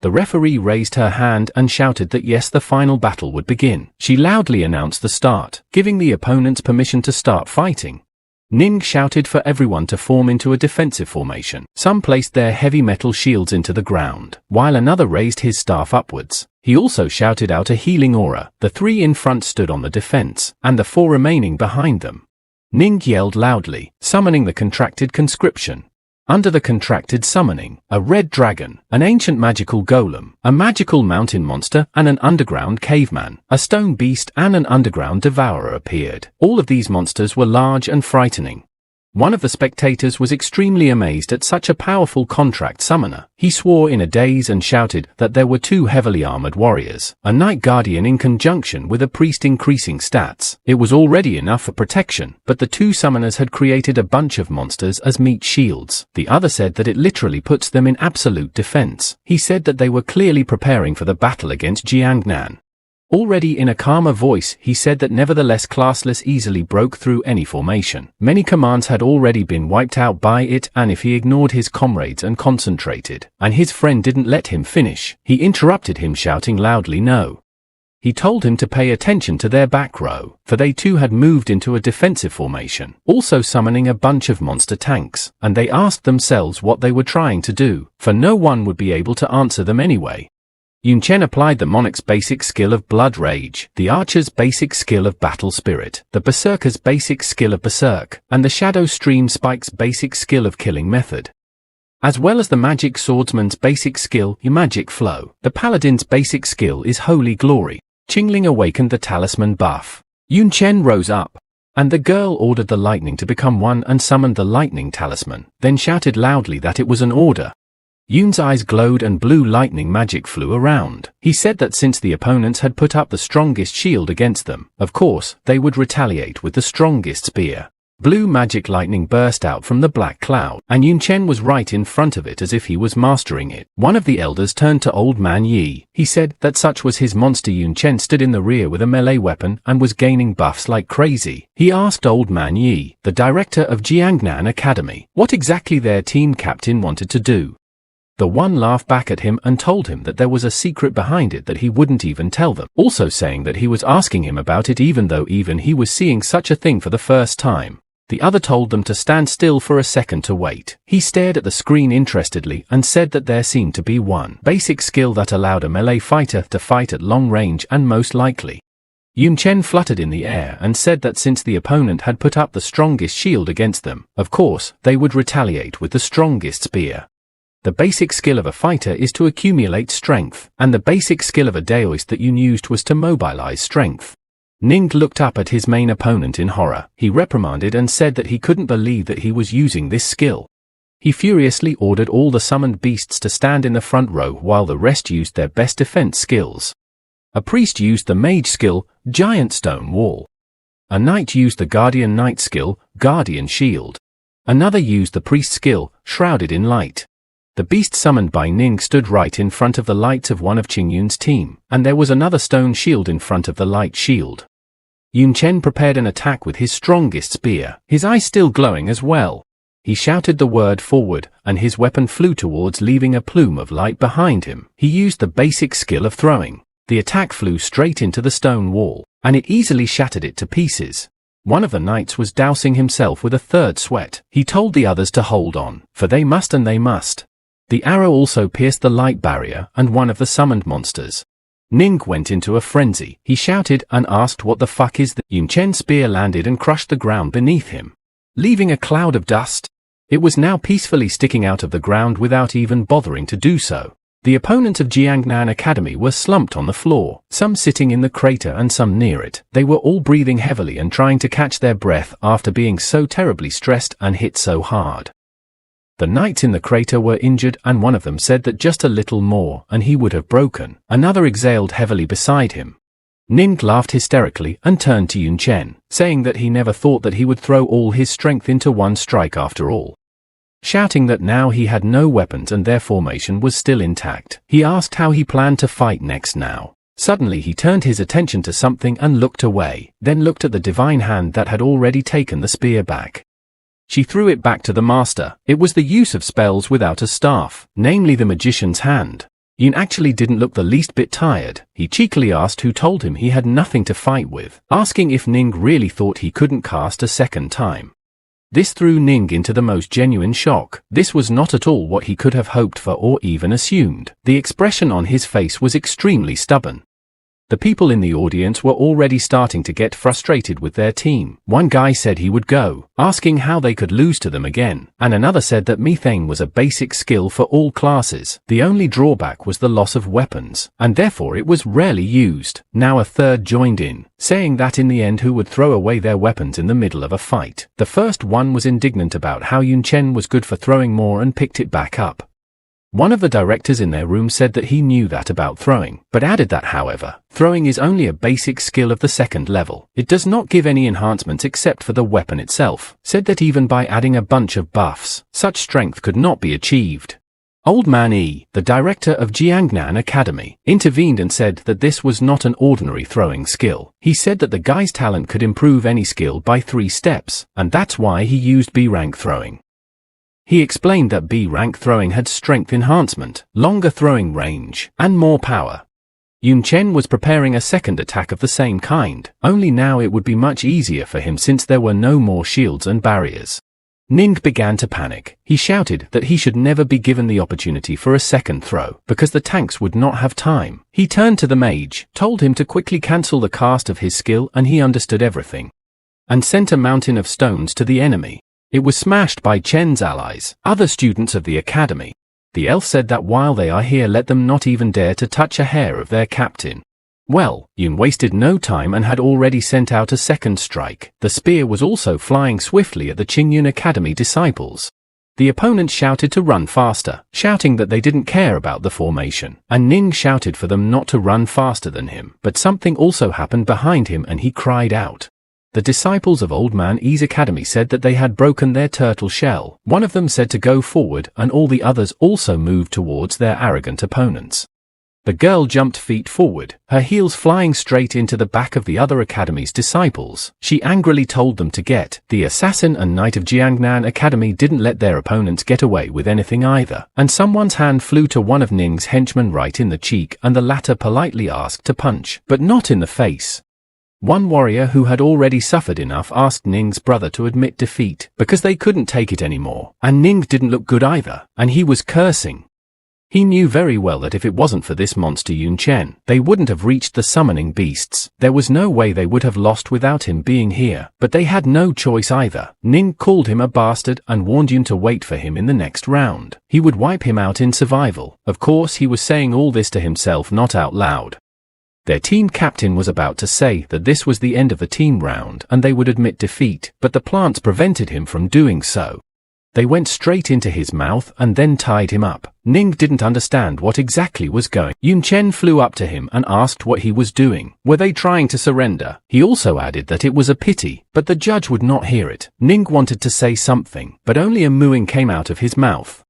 The referee raised her hand and shouted that yes, the final battle would begin. She loudly announced the start, giving the opponents permission to start fighting. Ning shouted for everyone to form into a defensive formation. Some placed their heavy metal shields into the ground, while another raised his staff upwards. He also shouted out a healing aura. The 3 in front stood on the defense, and the 4 remaining behind them. Ning yelled loudly, summoning the contracted conscription. Under the contracted summoning, a red dragon, an ancient magical golem, a magical mountain monster, and an underground caveman, a stone beast, and an underground devourer appeared. All of these monsters were large and frightening. One of the spectators was extremely amazed at such a powerful contract summoner. He swore in a daze and shouted that there were 2 heavily armored warriors, a knight guardian in conjunction with a priest increasing stats. It was already enough for protection, but the 2 summoners had created a bunch of monsters as meat shields. The other said that it literally puts them in absolute defense. He said that they were clearly preparing for the battle against Jiangnan. Already in a calmer voice, he said that nevertheless classless easily broke through any formation. Many commands had already been wiped out by it, and if he ignored his comrades and concentrated, and his friend didn't let him finish, he interrupted him shouting loudly no. He told him to pay attention to their back row, for they too had moved into a defensive formation, also summoning a bunch of monster tanks, and they asked themselves what they were trying to do, for no one would be able to answer them anyway. Yun Chen applied the monarch's basic skill of blood rage, the archer's basic skill of battle spirit, the berserker's basic skill of berserk, and the shadow stream spike's basic skill of killing method. As well as the magic swordsman's basic skill, magic flow. The paladin's basic skill is holy glory. Qingling awakened the talisman buff. Yun Chen rose up, and the girl ordered the lightning to become one and summoned the lightning talisman, then shouted loudly that it was an order. Yun's eyes glowed and blue lightning magic flew around. He said that since the opponents had put up the strongest shield against them, of course, they would retaliate with the strongest spear. Blue magic lightning burst out from the black cloud, and Yun Chen was right in front of it as if he was mastering it. One of the elders turned to Old Man Yi. He said that such was his monster. Yun Chen stood in the rear with a melee weapon and was gaining buffs like crazy. He asked Old Man Yi, the director of Jiangnan Academy, what exactly their team captain wanted to do. The one laughed back at him and told him that there was a secret behind it that he wouldn't even tell them, also saying that he was asking him about it even though even he was seeing such a thing for the first time. The other told them to stand still for a second to wait. He stared at the screen interestedly and said that there seemed to be one basic skill that allowed a melee fighter to fight at long range and most likely. Yun Chen fluttered in the air and said that since the opponent had put up the strongest shield against them, of course, they would retaliate with the strongest spear. The basic skill of a fighter is to accumulate strength, and the basic skill of a daoist that Yun used was to mobilize strength. Ning looked up at his main opponent in horror. He reprimanded and said that he couldn't believe that he was using this skill. He furiously ordered all the summoned beasts to stand in the front row while the rest used their best defense skills. A priest used the mage skill, Giant Stone Wall. A knight used the guardian knight skill, Guardian Shield. Another used the priest skill, Shrouded in Light. The beast summoned by Ning stood right in front of the lights of one of Qingyun's team, and there was another stone shield in front of the light shield. Yun Chen prepared an attack with his strongest spear, his eyes still glowing as well. He shouted the word forward, and his weapon flew towards, leaving a plume of light behind him. He used the basic skill of throwing. The attack flew straight into the stone wall, and it easily shattered it to pieces. One of the knights was dousing himself with a third sweat. He told the others to hold on, for they must and they must. The arrow also pierced the light barrier and one of the summoned monsters. Ning went into a frenzy. He shouted and asked what the fuck is that? Yun Chen's spear landed and crushed the ground beneath him, leaving a cloud of dust. It was now peacefully sticking out of the ground without even bothering to do so. The opponents of Jiangnan Academy were slumped on the floor, some sitting in the crater and some near it. They were all breathing heavily and trying to catch their breath after being so terribly stressed and hit so hard. The knights in the crater were injured, and one of them said that just a little more and he would have broken. Another exhaled heavily beside him. Ning laughed hysterically and turned to Yun Chen, saying that he never thought that he would throw all his strength into one strike after all. Shouting that now he had no weapons and their formation was still intact, he asked how he planned to fight next now. Suddenly he turned his attention to something and looked away, then looked at the divine hand that had already taken the spear back. She threw it back to the master. It was the use of spells without a staff, namely the magician's hand. Yun actually didn't look the least bit tired. He cheekily asked who told him he had nothing to fight with, asking if Ning really thought he couldn't cast a second time. This threw Ning into the most genuine shock. This was not at all what he could have hoped for or even assumed. The expression on his face was extremely stubborn. The people in the audience were already starting to get frustrated with their team. One guy said he would go, asking how they could lose to them again, and another said that methane was a basic skill for all classes. The only drawback was the loss of weapons, and therefore it was rarely used. Now a third joined in, saying that in the end who would throw away their weapons in the middle of a fight. The first one was indignant about how Yun Chen was good for throwing more and picked it back up. One of the directors in their room said that he knew that about throwing, but added that, however, throwing is only a basic skill of the second level. It does not give any enhancements except for the weapon itself. Said that even by adding a bunch of buffs, such strength could not be achieved. Old Man E, the director of Jiangnan Academy, intervened and said that this was not an ordinary throwing skill. He said that the guy's talent could improve any skill by 3 steps, and that's why he used B-rank throwing. He explained that B-rank throwing had strength enhancement, longer throwing range, and more power. Yun Chen was preparing a second attack of the same kind, only now it would be much easier for him since there were no more shields and barriers. Ning began to panic. He shouted that he should never be given the opportunity for a second throw, because the tanks would not have time. He turned to the mage, told him to quickly cancel the cast of his skill, and he understood everything, and sent a mountain of stones to the enemy. It was smashed by Chen's allies, other students of the academy. The elf said that while they are here, let them not even dare to touch a hair of their captain. Well, Yun wasted no time and had already sent out a second strike. The spear was also flying swiftly at the Qingyun Academy disciples. The opponent shouted to run faster, shouting that they didn't care about the formation, and Ning shouted for them not to run faster than him. But something also happened behind him and he cried out. The disciples of Old Man E's academy said that they had broken their turtle shell. One of them said to go forward, and all the others also moved towards their arrogant opponents. The girl jumped feet forward, her heels flying straight into the back of the other academy's disciples. She angrily told them to get. The assassin and knight of Jiangnan Academy didn't let their opponents get away with anything either, and someone's hand flew to one of Ning's henchmen right in the cheek, and the latter politely asked to punch, but not in the face. One warrior who had already suffered enough asked Ning's brother to admit defeat, because they couldn't take it anymore, and Ning didn't look good either, and he was cursing. He knew very well that if it wasn't for this monster Yun Chen, they wouldn't have reached the summoning beasts. There was no way they would have lost without him being here, but they had no choice either. Ning called him a bastard and warned Yun to wait for him in the next round. He would wipe him out in survival. Of course, he was saying all this to himself, not out loud. Their team captain was about to say that this was the end of the team round and they would admit defeat, but the plants prevented him from doing so. They went straight into his mouth and then tied him up. Ning didn't understand what exactly was going on. Yun Chen flew up to him and asked what he was doing. Were they trying to surrender? He also added that it was a pity, but the judge would not hear it. Ning wanted to say something, but only a mooing came out of his mouth.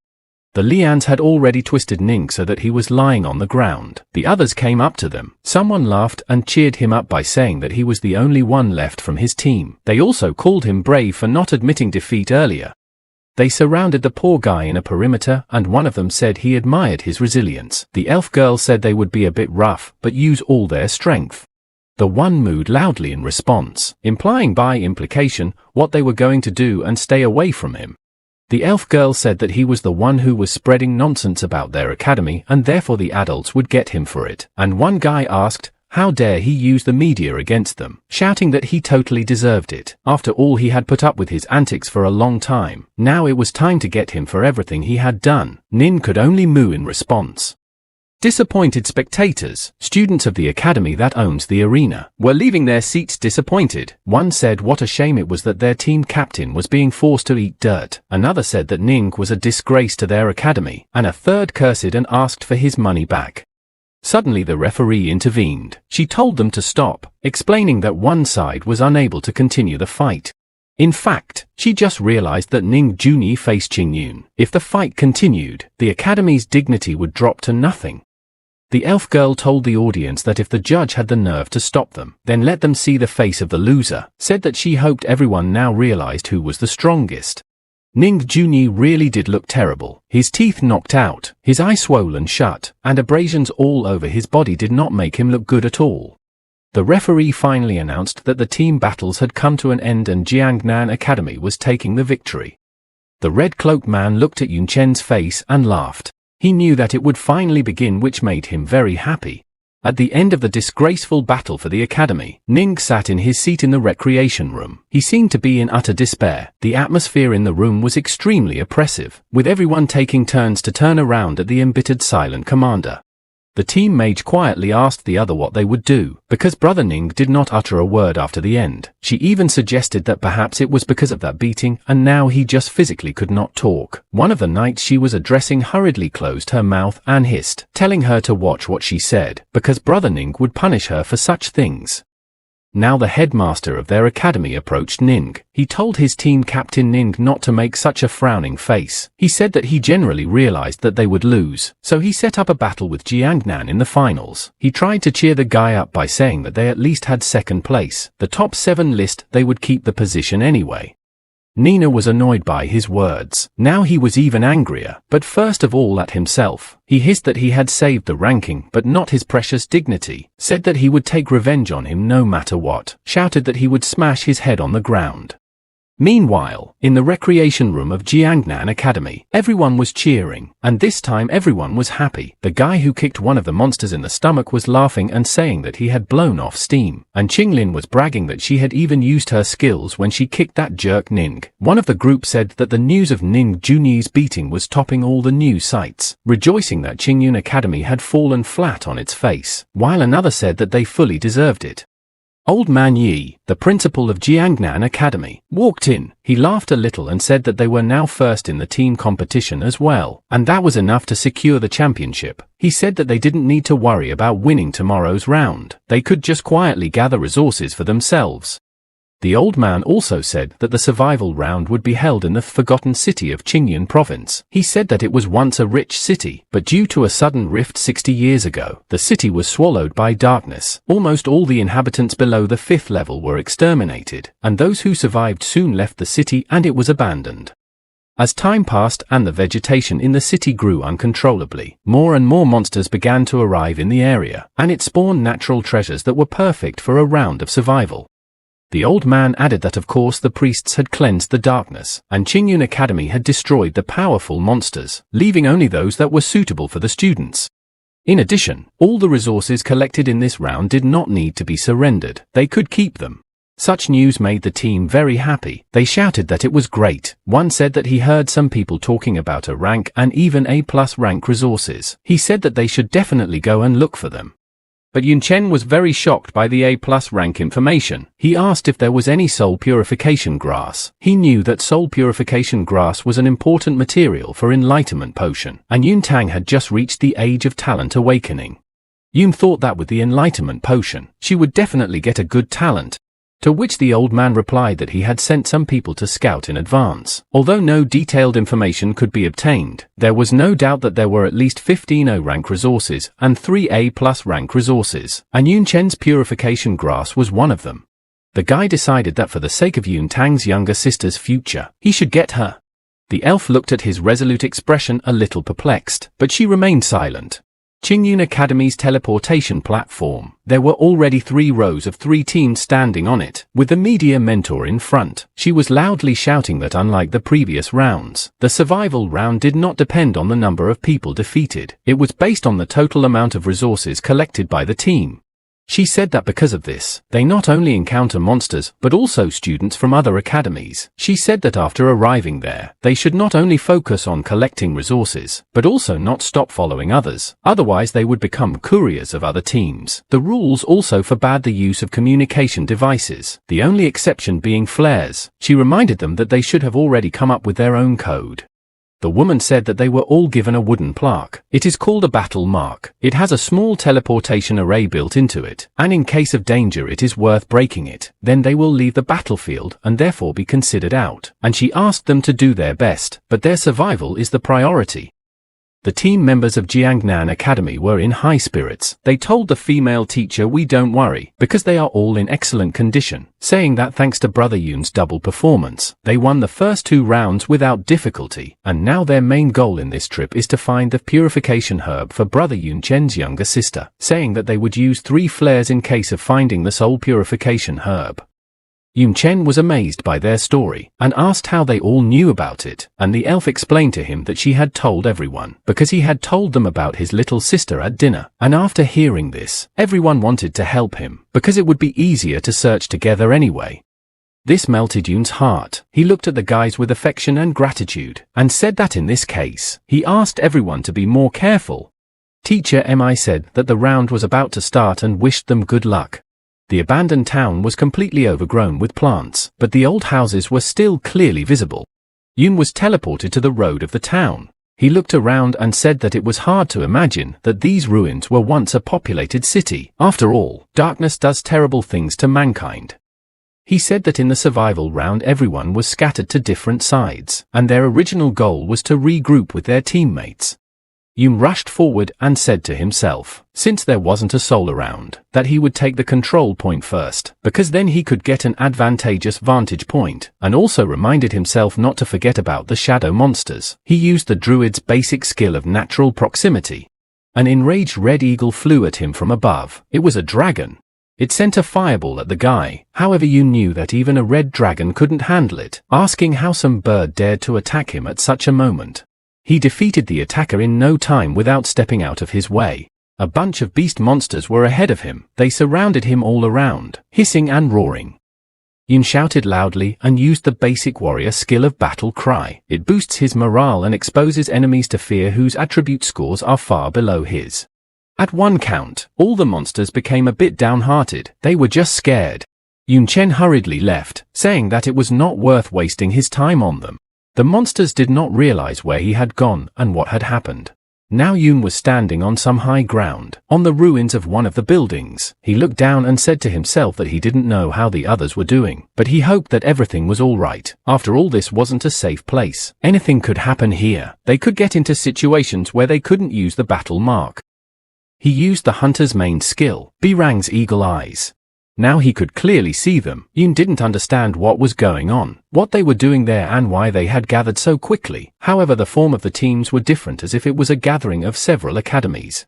The lians had already twisted Ning so that he was lying on the ground. The others came up to them. Someone laughed and cheered him up by saying that he was the only one left from his team. They also called him brave for not admitting defeat earlier. They surrounded the poor guy in a perimeter, and one of them said he admired his resilience. The elf girl said they would be a bit rough, but use all their strength. The one mooed loudly in response, implying by implication what they were going to do and stay away from him. The elf girl said that he was the one who was spreading nonsense about their academy and therefore the adults would get him for it. And one guy asked, how dare he use the media against them, shouting that he totally deserved it. After all, he had put up with his antics for a long time. Now it was time to get him for everything he had done. Nin could only moo in response. Disappointed spectators, students of the academy that owns the arena, were leaving their seats disappointed. One said what a shame it was that their team captain was being forced to eat dirt. Another said that Ning was a disgrace to their academy, and a third cursed and asked for his money back. Suddenly the referee intervened. She told them to stop, explaining that one side was unable to continue the fight. In fact, she just realized that Ning Junyi faced Qingyun. If the fight continued, the academy's dignity would drop to nothing. The elf girl told the audience that if the judge had the nerve to stop them, then let them see the face of the loser, said that she hoped everyone now realized who was the strongest. Ning Junyi really did look terrible. His teeth knocked out, his eye swollen shut, and abrasions all over his body did not make him look good at all. The referee finally announced that the team battles had come to an end and Jiangnan Academy was taking the victory. The red-cloaked man looked at Yun Chen's face and laughed. He knew that it would finally begin, which made him very happy. At the end of the disgraceful battle for the academy, Ning sat in his seat in the recreation room. He seemed to be in utter despair. The atmosphere in the room was extremely oppressive, with everyone taking turns to turn around at the embittered silent commander. The team mage quietly asked the other what they would do, because Brother Ning did not utter a word after the end. She even suggested that perhaps it was because of that beating, and now he just physically could not talk. One of the knights she was addressing hurriedly closed her mouth and hissed, telling her to watch what she said, because Brother Ning would punish her for such things. Now the headmaster of their academy approached Ning. He told his team captain Ning not to make such a frowning face. He said that he generally realized that they would lose, so he set up a battle with Jiangnan in the finals. He tried to cheer the guy up by saying that they at least had second place. The top 7 list, they would keep the position anyway. Nina was annoyed by his words. Now he was even angrier, but first of all at himself. He hissed that he had saved the ranking, but not his precious dignity, said that he would take revenge on him no matter what, shouted that he would smash his head on the ground. Meanwhile, in the recreation room of Jiangnan Academy, everyone was cheering, and this time everyone was happy. The guy who kicked one of the monsters in the stomach was laughing and saying that he had blown off steam, and Qinglin was bragging that she had even used her skills when she kicked that jerk Ning. One of the group said that the news of Ning Junyi's beating was topping all the news sites, rejoicing that Qingyun Academy had fallen flat on its face, while another said that they fully deserved it. Old Man Yi, the principal of Jiangnan Academy, walked in. He laughed a little and said that they were now first in the team competition as well, and that was enough to secure the championship. He said that they didn't need to worry about winning tomorrow's round. They could just quietly gather resources for themselves. The old man also said that the survival round would be held in the forgotten city of Qingyun province. He said that it was once a rich city, but due to a sudden rift 60 years ago, the city was swallowed by darkness. Almost all the inhabitants below the 5th level were exterminated, and those who survived soon left the city and it was abandoned. As time passed and the vegetation in the city grew uncontrollably, more and more monsters began to arrive in the area, and it spawned natural treasures that were perfect for a round of survival. The old man added that of course the priests had cleansed the darkness, and Qingyun Academy had destroyed the powerful monsters, leaving only those that were suitable for the students. In addition, all the resources collected in this round did not need to be surrendered. They could keep them. Such news made the team very happy. They shouted that it was great. One said that he heard some people talking about a rank and even A+ rank resources. He said that they should definitely go and look for them. But Yun Chen was very shocked by the A+ rank information. He asked if there was any soul purification grass. He knew that soul purification grass was an important material for enlightenment potion, and Yun Tang had just reached the age of talent awakening. Yun thought that with the enlightenment potion, she would definitely get a good talent. To which the old man replied that he had sent some people to scout in advance. Although no detailed information could be obtained, there was no doubt that there were at least 15 O rank resources and 3 A+ rank resources, and Yun Chen's purification grass was one of them. The guy decided that for the sake of Yun Tang's younger sister's future, he should get her. The elf looked at his resolute expression a little perplexed, but she remained silent. Qingyun Academy's teleportation platform. There were already 3 rows of 3 teams standing on it, with the media mentor in front. She was loudly shouting that unlike the previous rounds, the survival round did not depend on the number of people defeated. It was based on the total amount of resources collected by the team. She said that because of this, they not only encounter monsters, but also students from other academies. She said that after arriving there, they should not only focus on collecting resources, but also not stop following others. Otherwise they would become couriers of other teams. The rules also forbade the use of communication devices, the only exception being flares. She reminded them that they should have already come up with their own code. The woman said that they were all given a wooden plaque. It is called a battle mark. It has a small teleportation array built into it, and in case of danger it is worth breaking it. Then they will leave the battlefield and therefore be considered out. And she asked them to do their best, but their survival is the priority. The team members of Jiangnan Academy were in high spirits. They told the female teacher, "We don't worry, because they are all in excellent condition," saying that thanks to Brother Yun's double performance, they won the first 2 rounds without difficulty, and now their main goal in this trip is to find the purification herb for Brother Yun Chen's younger sister, saying that they would use 3 flares in case of finding the soul purification herb. Yun Chen was amazed by their story, and asked how they all knew about it, and the elf explained to him that she had told everyone, because he had told them about his little sister at dinner, and after hearing this, everyone wanted to help him, because it would be easier to search together anyway. This melted Yun's heart. He looked at the guys with affection and gratitude, and said that in this case, he asked everyone to be more careful. Teacher Mi said that the round was about to start and wished them good luck. The abandoned town was completely overgrown with plants, but the old houses were still clearly visible. Yun was teleported to the road of the town. He looked around and said that it was hard to imagine that these ruins were once a populated city. After all, darkness does terrible things to mankind. He said that in the survival round everyone was scattered to different sides, and their original goal was to regroup with their teammates. Yun rushed forward and said to himself, since there wasn't a soul around, that he would take the control point first, because then he could get an advantageous vantage point, and also reminded himself not to forget about the shadow monsters. He used the druid's basic skill of natural proximity. An enraged red eagle flew at him from above. It was a dragon. It sent a fireball at the guy, however Yun knew that even a red dragon couldn't handle it, asking how some bird dared to attack him at such a moment. He defeated the attacker in no time without stepping out of his way. A bunch of beast monsters were ahead of him. They surrounded him all around, hissing and roaring. Yun shouted loudly and used the basic warrior skill of battle cry. It boosts his morale and exposes enemies to fear whose attribute scores are far below his. At one count, all the monsters became a bit downhearted. They were just scared. Yun Chen hurriedly left, saying that it was not worth wasting his time on them. The monsters did not realize where he had gone and what had happened. Now Yun was standing on some high ground, on the ruins of one of the buildings. He looked down and said to himself that he didn't know how the others were doing, but he hoped that everything was all right. After all, this wasn't a safe place. Anything could happen here. They could get into situations where they couldn't use the battle mark. He used the hunter's main skill, Birang's eagle eyes. Now he could clearly see them. Yun didn't understand what was going on, what they were doing there and why they had gathered so quickly. However, the form of the teams were different, as if it was a gathering of several academies.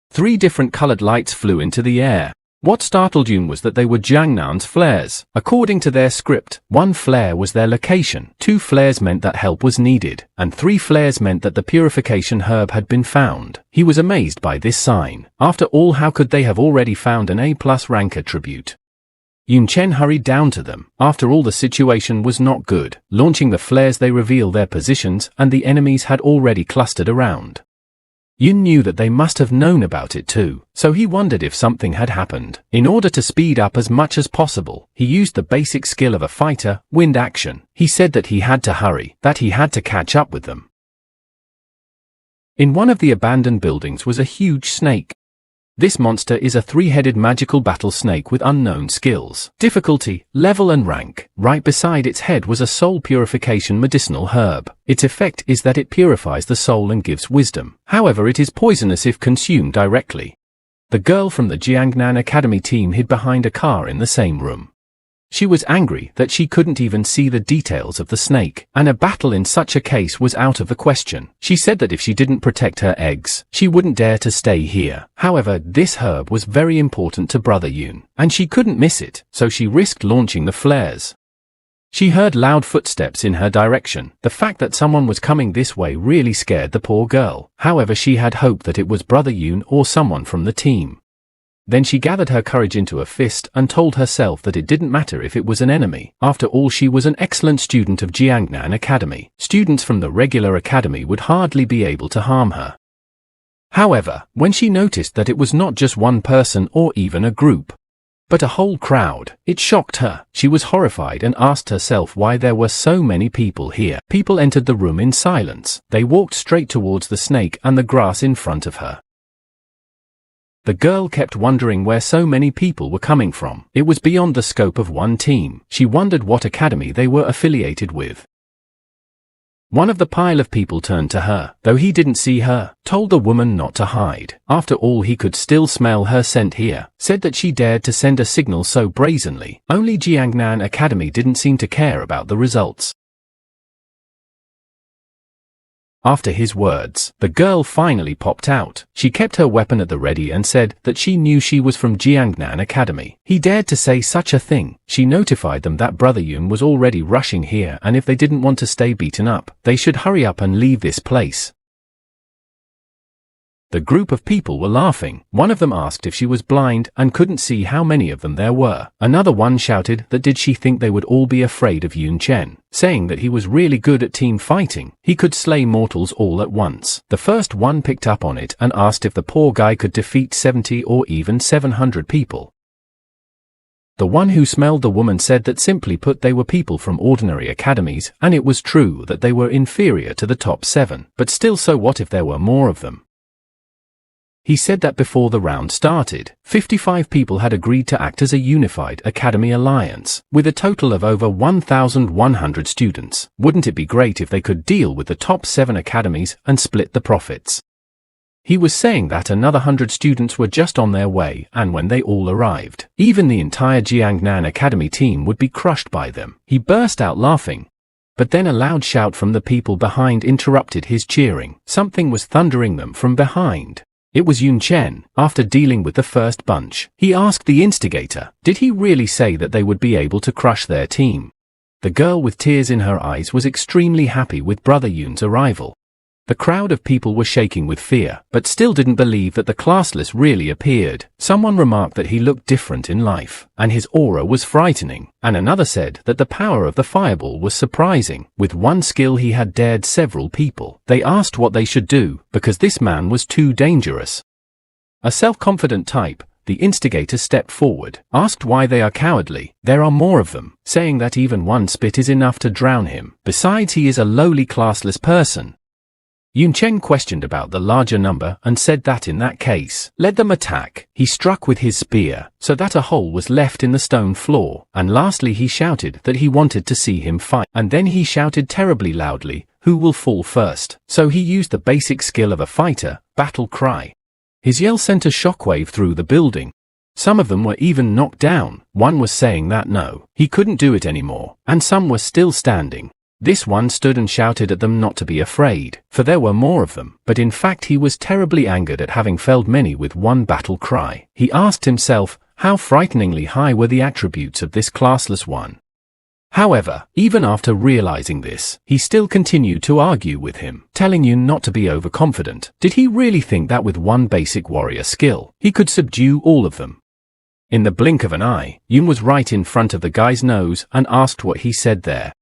3 different colored lights flew into the air. What startled Yun was that they were Jiangnan's flares. According to their script, 1 flare was their location, 2 flares meant that help was needed, and 3 flares meant that the purification herb had been found. He was amazed by this sign. After all, how could they have already found an A+ rank attribute? Yun Chen hurried down to them. After all, the situation was not good. Launching the flares, they revealed their positions, and the enemies had already clustered around. Yun knew that they must have known about it too, so he wondered if something had happened. In order to speed up as much as possible, he used the basic skill of a fighter, wind action. He said that he had to hurry, that he had to catch up with them. In one of the abandoned buildings was a huge snake. This monster is a 3-headed magical battle snake with unknown skills, difficulty, level and rank. Right beside its head was a soul purification medicinal herb. Its effect is that it purifies the soul and gives wisdom. However, it is poisonous if consumed directly. The girl from the Jiangnan Academy team hid behind a car in the same room. She was angry that she couldn't even see the details of the snake, and a battle in such a case was out of the question. She said that if she didn't protect her eggs, she wouldn't dare to stay here. However, this herb was very important to Brother Yun, and she couldn't miss it, so she risked launching the flares. She heard loud footsteps in her direction. The fact that someone was coming this way really scared the poor girl. However, she had hoped that it was Brother Yun or someone from the team. Then she gathered her courage into a fist and told herself that it didn't matter if it was an enemy. After all, she was an excellent student of Jiangnan Academy. Students from the regular academy would hardly be able to harm her. However, when she noticed that it was not just one person or even a group, but a whole crowd, it shocked her. She was horrified and asked herself why there were so many people here. People entered the room in silence. They walked straight towards the snake and the grass in front of her. The girl kept wondering where so many people were coming from. It was beyond the scope of one team. She wondered what academy they were affiliated with. One of the pile of people turned to her, though he didn't see her, told the woman not to hide. After all, he could still smell her scent here, said that she dared to send a signal so brazenly. Only Jiangnan Academy didn't seem to care about the results. After his words, the girl finally popped out. She kept her weapon at the ready and said that she knew she was from Jiangnan Academy. He dared to say such a thing. She notified them that Brother Yun was already rushing here, and if they didn't want to stay beaten up, they should hurry up and leave this place. The group of people were laughing. One of them asked if she was blind and couldn't see how many of them there were. Another one shouted that did she think they would all be afraid of Yun Chen, saying that he was really good at team fighting. He could slay mortals all at once. The first one picked up on it and asked if the poor guy could defeat 70 or even 700 people. The one who smelled the woman said that simply put they were people from ordinary academies, and it was true that they were inferior to the top 7. But still, so what if there were more of them? He said that before the round started, 55 people had agreed to act as a unified academy alliance, with a total of over 1,100 students. Wouldn't it be great if they could deal with the top 7 academies and split the profits? He was saying that another 100 students were just on their way, and when they all arrived, even the entire Jiangnan Academy team would be crushed by them. He burst out laughing. But then a loud shout from the people behind interrupted his cheering. Something was thundering them from behind. It was Yun Chen. After dealing with the first bunch, he asked the instigator, did he really say that they would be able to crush their team? The girl with tears in her eyes was extremely happy with Brother Yun's arrival. The crowd of people were shaking with fear, but still didn't believe that the classless really appeared. Someone remarked that he looked different in life, and his aura was frightening, and another said that the power of the fireball was surprising. With one skill he had dared several people. They asked what they should do, because this man was too dangerous. A self-confident type, the instigator stepped forward, asked why they are cowardly. There are more of them, saying that even one spit is enough to drown him. Besides, he is a lowly classless person. Yun Chen questioned about the larger number and said that in that case, let them attack. He struck with his spear, so that a hole was left in the stone floor, and lastly he shouted that he wanted to see him fight, and then he shouted terribly loudly, who will fall first? So he used the basic skill of a fighter, battle cry. His yell sent a shockwave through the building. Some of them were even knocked down. One was saying that no, he couldn't do it anymore, and some were still standing. This one stood and shouted at them not to be afraid, for there were more of them, but in fact he was terribly angered at having felled many with one battle cry. He asked himself, how frighteningly high were the attributes of this classless one? However, even after realizing this, he still continued to argue with him, telling Yun not to be overconfident. Did he really think that with one basic warrior skill, he could subdue all of them? In the blink of an eye, Yun was right in front of the guy's nose and asked what he said there.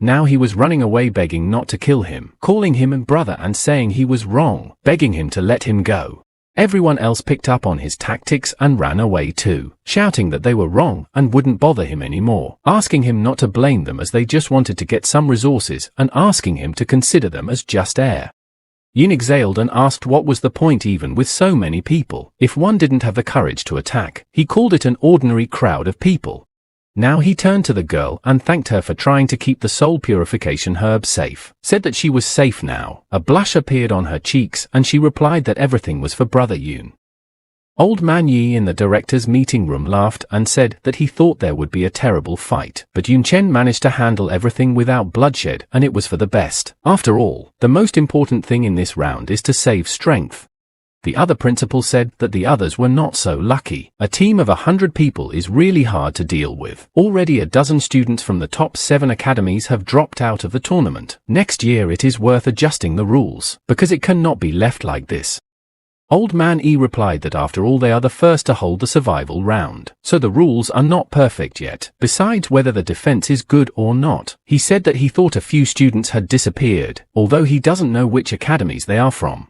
Now he was running away, begging not to kill him, calling him a brother and saying he was wrong, begging him to let him go. Everyone else picked up on his tactics and ran away too, shouting that they were wrong and wouldn't bother him anymore, asking him not to blame them as they just wanted to get some resources and asking him to consider them as just air. Yun exhaled and asked what was the point even with so many people. If one didn't have the courage to attack, he called it an ordinary crowd of people. Now he turned to the girl and thanked her for trying to keep the soul purification herb safe, said that she was safe now. A blush appeared on her cheeks and she replied that everything was for Brother Yun. Old Man Yi in the director's meeting room laughed and said that he thought there would be a terrible fight, but Yun Chen managed to handle everything without bloodshed, and it was for the best. After all, the most important thing in this round is to save strength. The other principal said that the others were not so lucky. A team of 100 people is really hard to deal with. Already a dozen students from the top 7 academies have dropped out of the tournament. Next year it is worth adjusting the rules, because it cannot be left like this. Old Man E replied that after all they are the first to hold the survival round, so the rules are not perfect yet. Besides, whether the defense is good or not, he said that he thought a few students had disappeared, although he doesn't know which academies they are from.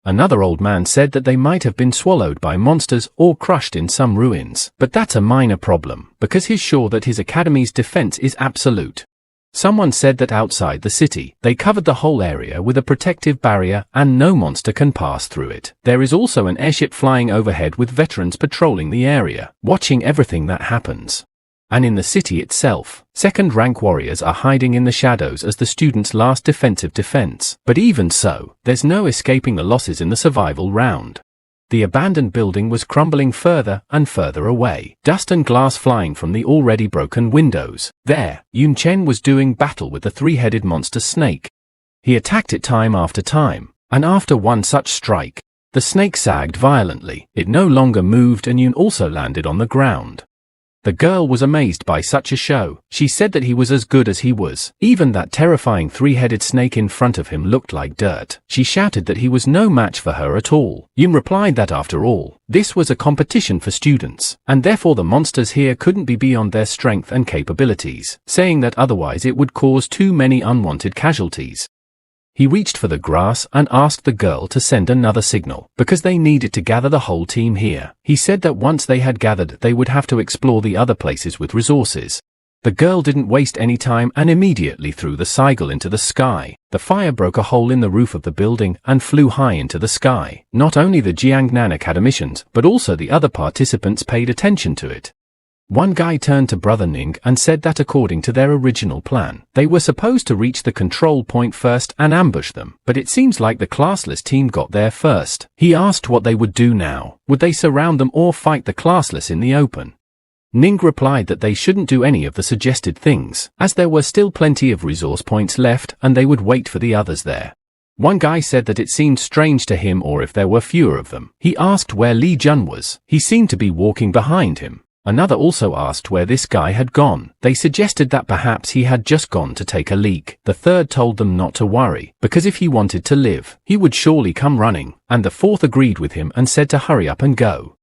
Another old man said that they might have been swallowed by monsters or crushed in some ruins, but that's a minor problem, because he's sure that his academy's defense is absolute. Someone said that outside the city, they covered the whole area with a protective barrier and no monster can pass through it. There is also an airship flying overhead with veterans patrolling the area, watching everything that happens. And in the city itself, second-rank warriors are hiding in the shadows as the students' last defensive defense. But even so, there's no escaping the losses in the survival round. The abandoned building was crumbling further and further away, dust and glass flying from the already broken windows. There, Yun Chen was doing battle with the three-headed monster snake. He attacked it time after time, and after one such strike, the snake sagged violently. It no longer moved and Yun also landed on the ground. The girl was amazed by such a show. She said that he was as good as he was. Even that terrifying three-headed snake in front of him looked like dirt. She shouted that he was no match for her at all. Yun replied that after all, this was a competition for students, and therefore the monsters here couldn't be beyond their strength and capabilities, saying that otherwise it would cause too many unwanted casualties. He reached for the grass and asked the girl to send another signal, because they needed to gather the whole team here. He said that once they had gathered, they would have to explore the other places with resources. The girl didn't waste any time and immediately threw the sigil into the sky. The fire broke a hole in the roof of the building and flew high into the sky. Not only the Jiangnan academicians, but also the other participants paid attention to it. One guy turned to Brother Ning and said that according to their original plan, they were supposed to reach the control point first and ambush them, but it seems like the classless team got there first. He asked what they would do now. Would they surround them or fight the classless in the open? Ning replied that they shouldn't do any of the suggested things, as there were still plenty of resource points left and they would wait for the others there. One guy said that it seemed strange to him or if there were fewer of them. He asked where Li Jun was. He seemed to be walking behind him. Another also asked where this guy had gone. They suggested that perhaps he had just gone to take a leak. The third told them not to worry, because if he wanted to live, he would surely come running, and the fourth agreed with him and said to hurry up and go.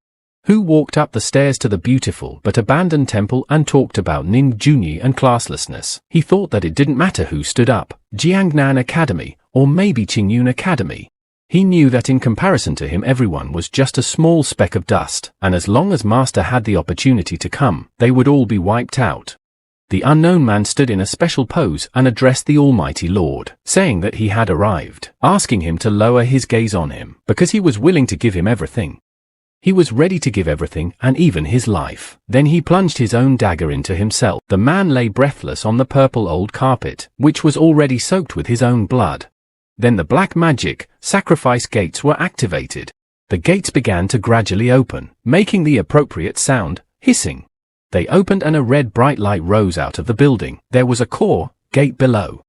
Hu walked up the stairs to the beautiful but abandoned temple and talked about Ning Junyi and classlessness. He thought that it didn't matter who stood up, Jiangnan Academy, or maybe Qingyun Academy. He knew that in comparison to him everyone was just a small speck of dust, and as long as Master had the opportunity to come, they would all be wiped out. The unknown man stood in a special pose and addressed the Almighty Lord, saying that he had arrived, asking him to lower his gaze on him, because he was willing to give him everything. He was ready to give everything and even his life. Then he plunged his own dagger into himself. The man lay breathless on the purple old carpet, which was already soaked with his own blood. Then the black magic, sacrifice gates were activated. The gates began to gradually open, making the appropriate sound, hissing. They opened and a red bright light rose out of the building. There was a core gate below.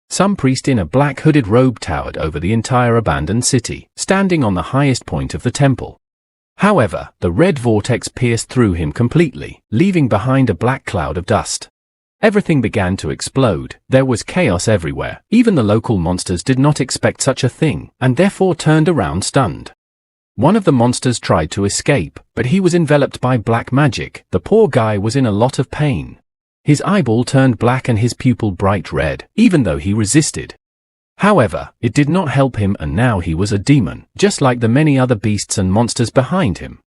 Some priest in a black hooded robe towered over the entire abandoned city, standing on the highest point of the temple. However, the red vortex pierced through him completely, leaving behind a black cloud of dust. Everything began to explode. There was chaos everywhere. Even the local monsters did not expect such a thing, and therefore turned around stunned. One of the monsters tried to escape, but he was enveloped by black magic. The poor guy was in a lot of pain. His eyeball turned black and his pupil bright red, even though he resisted. However, it did not help him and now he was a demon, just like the many other beasts and monsters behind him.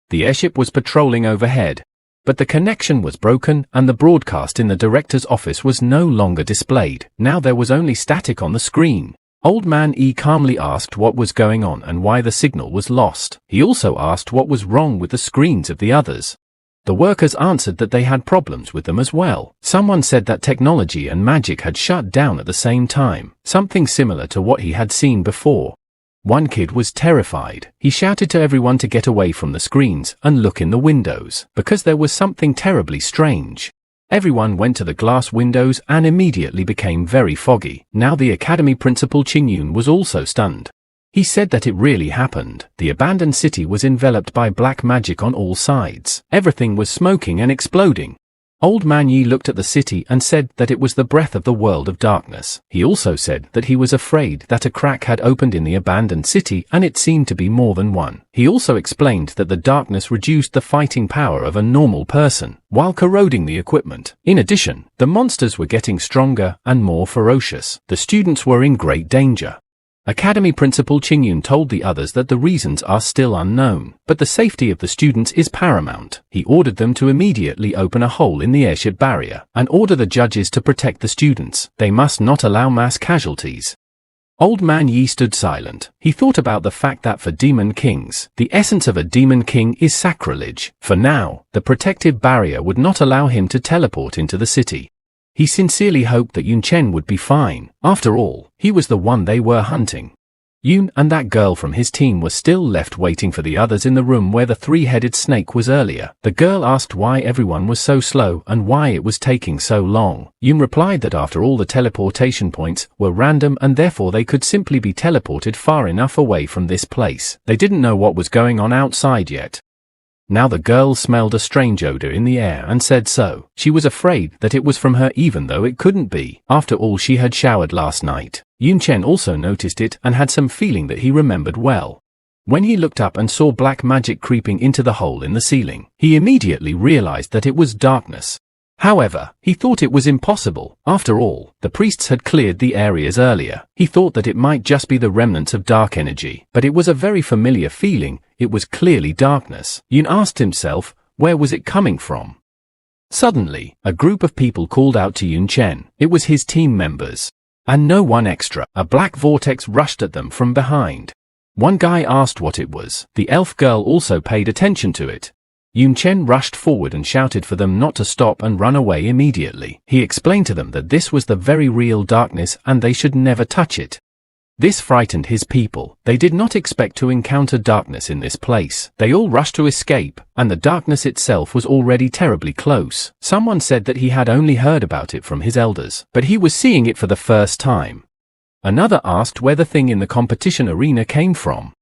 The airship was patrolling overhead. But the connection was broken and the broadcast in the director's office was no longer displayed. Now there was only static on the screen. Old Man E calmly asked what was going on and why the signal was lost. He also asked what was wrong with the screens of the others. The workers answered that they had problems with them as well. Someone said that technology and magic had shut down at the same time, something similar to what he had seen before. One kid was terrified. He shouted to everyone to get away from the screens and look in the windows, because there was something terribly strange. Everyone went to the glass windows and immediately became very foggy. Now the academy principal Qingyun was also stunned. He said that it really happened. The abandoned city was enveloped by black magic on all sides. Everything was smoking and exploding. Old Man Yi looked at the city and said that it was the breath of the world of darkness. He also said that he was afraid that a crack had opened in the abandoned city and it seemed to be more than one. He also explained that the darkness reduced the fighting power of a normal person, while corroding the equipment. In addition, the monsters were getting stronger and more ferocious. The students were in great danger. Academy Principal Qingyun told the others that the reasons are still unknown, but the safety of the students is paramount. He ordered them to immediately open a hole in the airship barrier, and order the judges to protect the students. They must not allow mass casualties. Old Man Yi stood silent. He thought about the fact that for demon kings, the essence of a demon king is sacrilege. For now, the protective barrier would not allow him to teleport into the city. He sincerely hoped that Yun Chen would be fine. After all, he was the one they were hunting. Yun and that girl from his team were still left waiting for the others in the room where the three-headed snake was earlier. The girl asked why everyone was so slow and why it was taking so long. Yun replied that after all the teleportation points were random and therefore they could simply be teleported far enough away from this place. They didn't know what was going on outside yet. Now the girl smelled a strange odor in the air and said so. She was afraid that it was from her even though it couldn't be. After all, she had showered last night. Yun Chen also noticed it and had some feeling that he remembered well. When he looked up and saw black magic creeping into the hole in the ceiling, he immediately realized that it was darkness. However, he thought it was impossible. After all, the priests had cleared the areas earlier. He thought that it might just be the remnants of dark energy, but it was a very familiar feeling. It was clearly darkness. Yun asked himself, where was it coming from? Suddenly, a group of people called out to Yun Chen. It was his team members. And no one extra. A black vortex rushed at them from behind. One guy asked what it was. The elf girl also paid attention to it. Yun Chen rushed forward and shouted for them not to stop and run away immediately. He explained to them that this was the very real darkness and they should never touch it. This frightened his people. They did not expect to encounter darkness in this place. They all rushed to escape, and the darkness itself was already terribly close. Someone said that he had only heard about it from his elders, but he was seeing it for the first time. Another asked where the thing in the competition arena came from.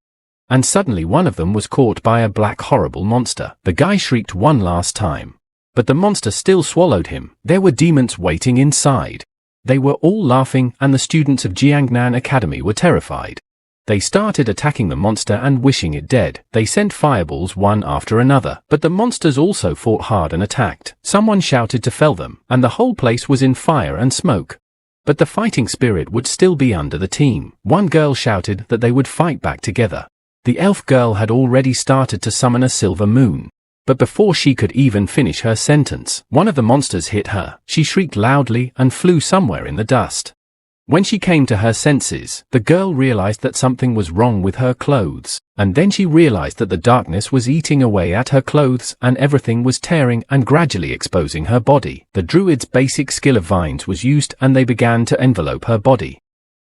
And suddenly one of them was caught by a black horrible monster. The guy shrieked one last time. But the monster still swallowed him. There were demons waiting inside. They were all laughing and the students of Jiangnan Academy were terrified. They started attacking the monster and wishing it dead. They sent fireballs one after another, but the monsters also fought hard and attacked. Someone shouted to fell them, and the whole place was in fire and smoke. But the fighting spirit would still be under the team. One girl shouted that they would fight back together. The elf girl had already started to summon a silver moon. But before she could even finish her sentence, one of the monsters hit her. She shrieked loudly and flew somewhere in the dust. When she came to her senses, the girl realized that something was wrong with her clothes. And then she realized that the darkness was eating away at her clothes and everything was tearing and gradually exposing her body. The druid's basic skill of vines was used and they began to envelope her body.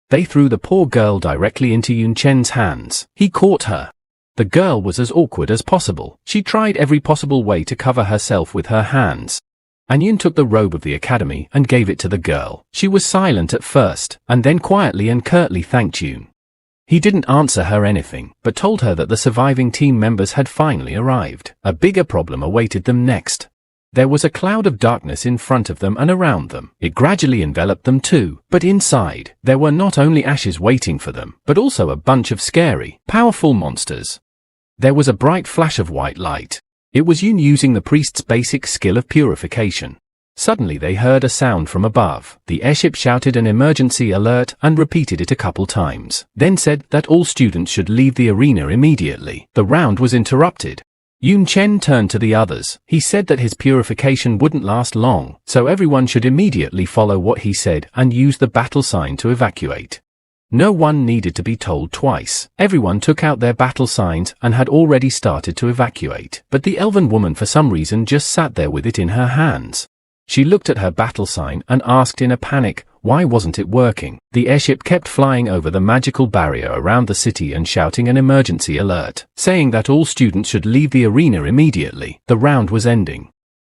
They threw the poor girl directly into Yun Chen's hands. He caught her. The girl was as awkward as possible. She tried every possible way to cover herself with her hands. And Yun took the robe of the academy and gave it to the girl. She was silent at first, and then quietly and curtly thanked Yun. He didn't answer her anything, but told her that the surviving team members had finally arrived. A bigger problem awaited them next. There was a cloud of darkness in front of them and around them. It gradually enveloped them too, but inside, there were not only ashes waiting for them, but also a bunch of scary, powerful monsters. There was a bright flash of white light. It was Yun using the priest's basic skill of purification. Suddenly they heard a sound from above. The airship shouted an emergency alert and repeated it a couple times, then said that all students should leave the arena immediately. The round was interrupted. Yun Chen turned to the others. He said that his purification wouldn't last long, so everyone should immediately follow what he said and use the battle sign to evacuate. No one needed to be told twice. Everyone took out their battle signs and had already started to evacuate. But the elven woman for some reason just sat there with it in her hands. She looked at her battle sign and asked in a panic, why wasn't it working? The airship kept flying over the magical barrier around the city and shouting an emergency alert, saying that all students should leave the arena immediately. The round was ending.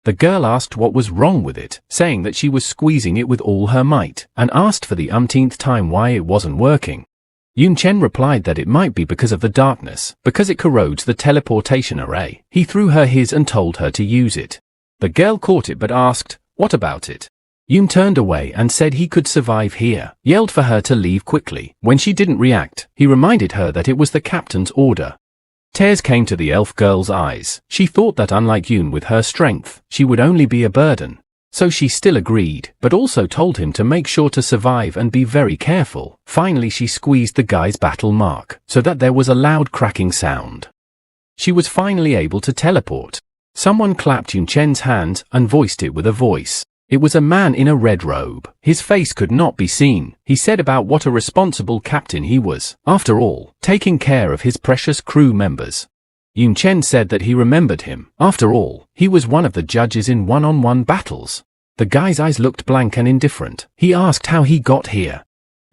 The girl asked what was wrong with it, saying that she was squeezing it with all her might, and asked for the umpteenth time why it wasn't working. Yun Chen replied that it might be because of the darkness, because it corrodes the teleportation array. He threw her his and told her to use it. The girl caught it but asked, what about it? Yun turned away and said he could survive here, yelled for her to leave quickly. When she didn't react, he reminded her that it was the captain's order. Tears came to the elf girl's eyes. She thought that unlike Yun with her strength, she would only be a burden. So she still agreed, but also told him to make sure to survive and be very careful. Finally she squeezed the guy's battle mark, so that there was a loud cracking sound. She was finally able to teleport. Someone clapped Yun Chen's hand and voiced it with a voice. It was a man in a red robe. His face could not be seen. He said about what a responsible captain he was, after all, taking care of his precious crew members. Yun Chen said that he remembered him. After all, he was one of the judges in one-on-one battles. The guy's eyes looked blank and indifferent. He asked how he got here.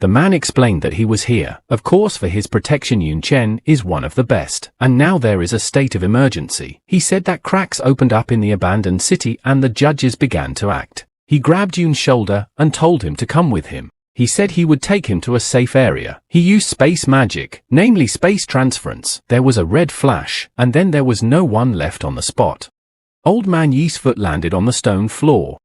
The man explained that he was here, of course, for his protection. Yun Chen is one of the best, and now there is a state of emergency. He said that cracks opened up in the abandoned city and the judges began to act. He grabbed Yun's shoulder and told him to come with him. He said he would take him to a safe area. He used space magic, namely space transference. There was a red flash, and then there was no one left on the spot. Old man Yi's foot landed on the stone floor.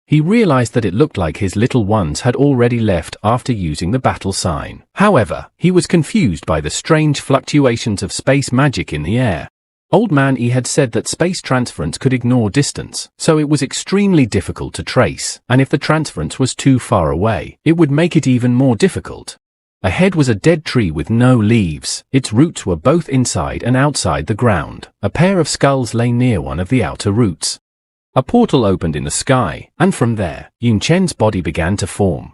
He realized that it looked like his little ones had already left after using the battle sign. However, he was confused by the strange fluctuations of space magic in the air. Old man Yi had said that space transference could ignore distance, so it was extremely difficult to trace, and if the transference was too far away, it would make it even more difficult. Ahead was a dead tree with no leaves. Its roots were both inside and outside the ground. A pair of skulls lay near one of the outer roots. A portal opened in the sky, and from there, Yun Chen's body began to form.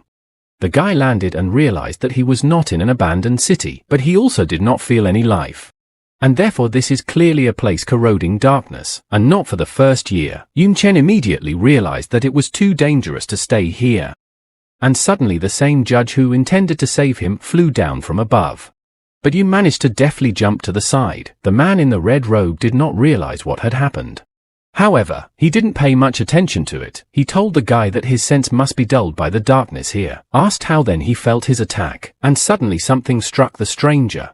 The guy landed and realized that he was not in an abandoned city, but he also did not feel any life. And therefore this is clearly a place corroding darkness, and not for the first year. Yun Chen immediately realized that it was too dangerous to stay here. And suddenly the same judge who intended to save him flew down from above. But Yun managed to deftly jump to the side. The man in the red robe did not realize what had happened. However, he didn't pay much attention to it. He told the guy that his sense must be dulled by the darkness here, asked how then he felt his attack, and suddenly something struck the stranger.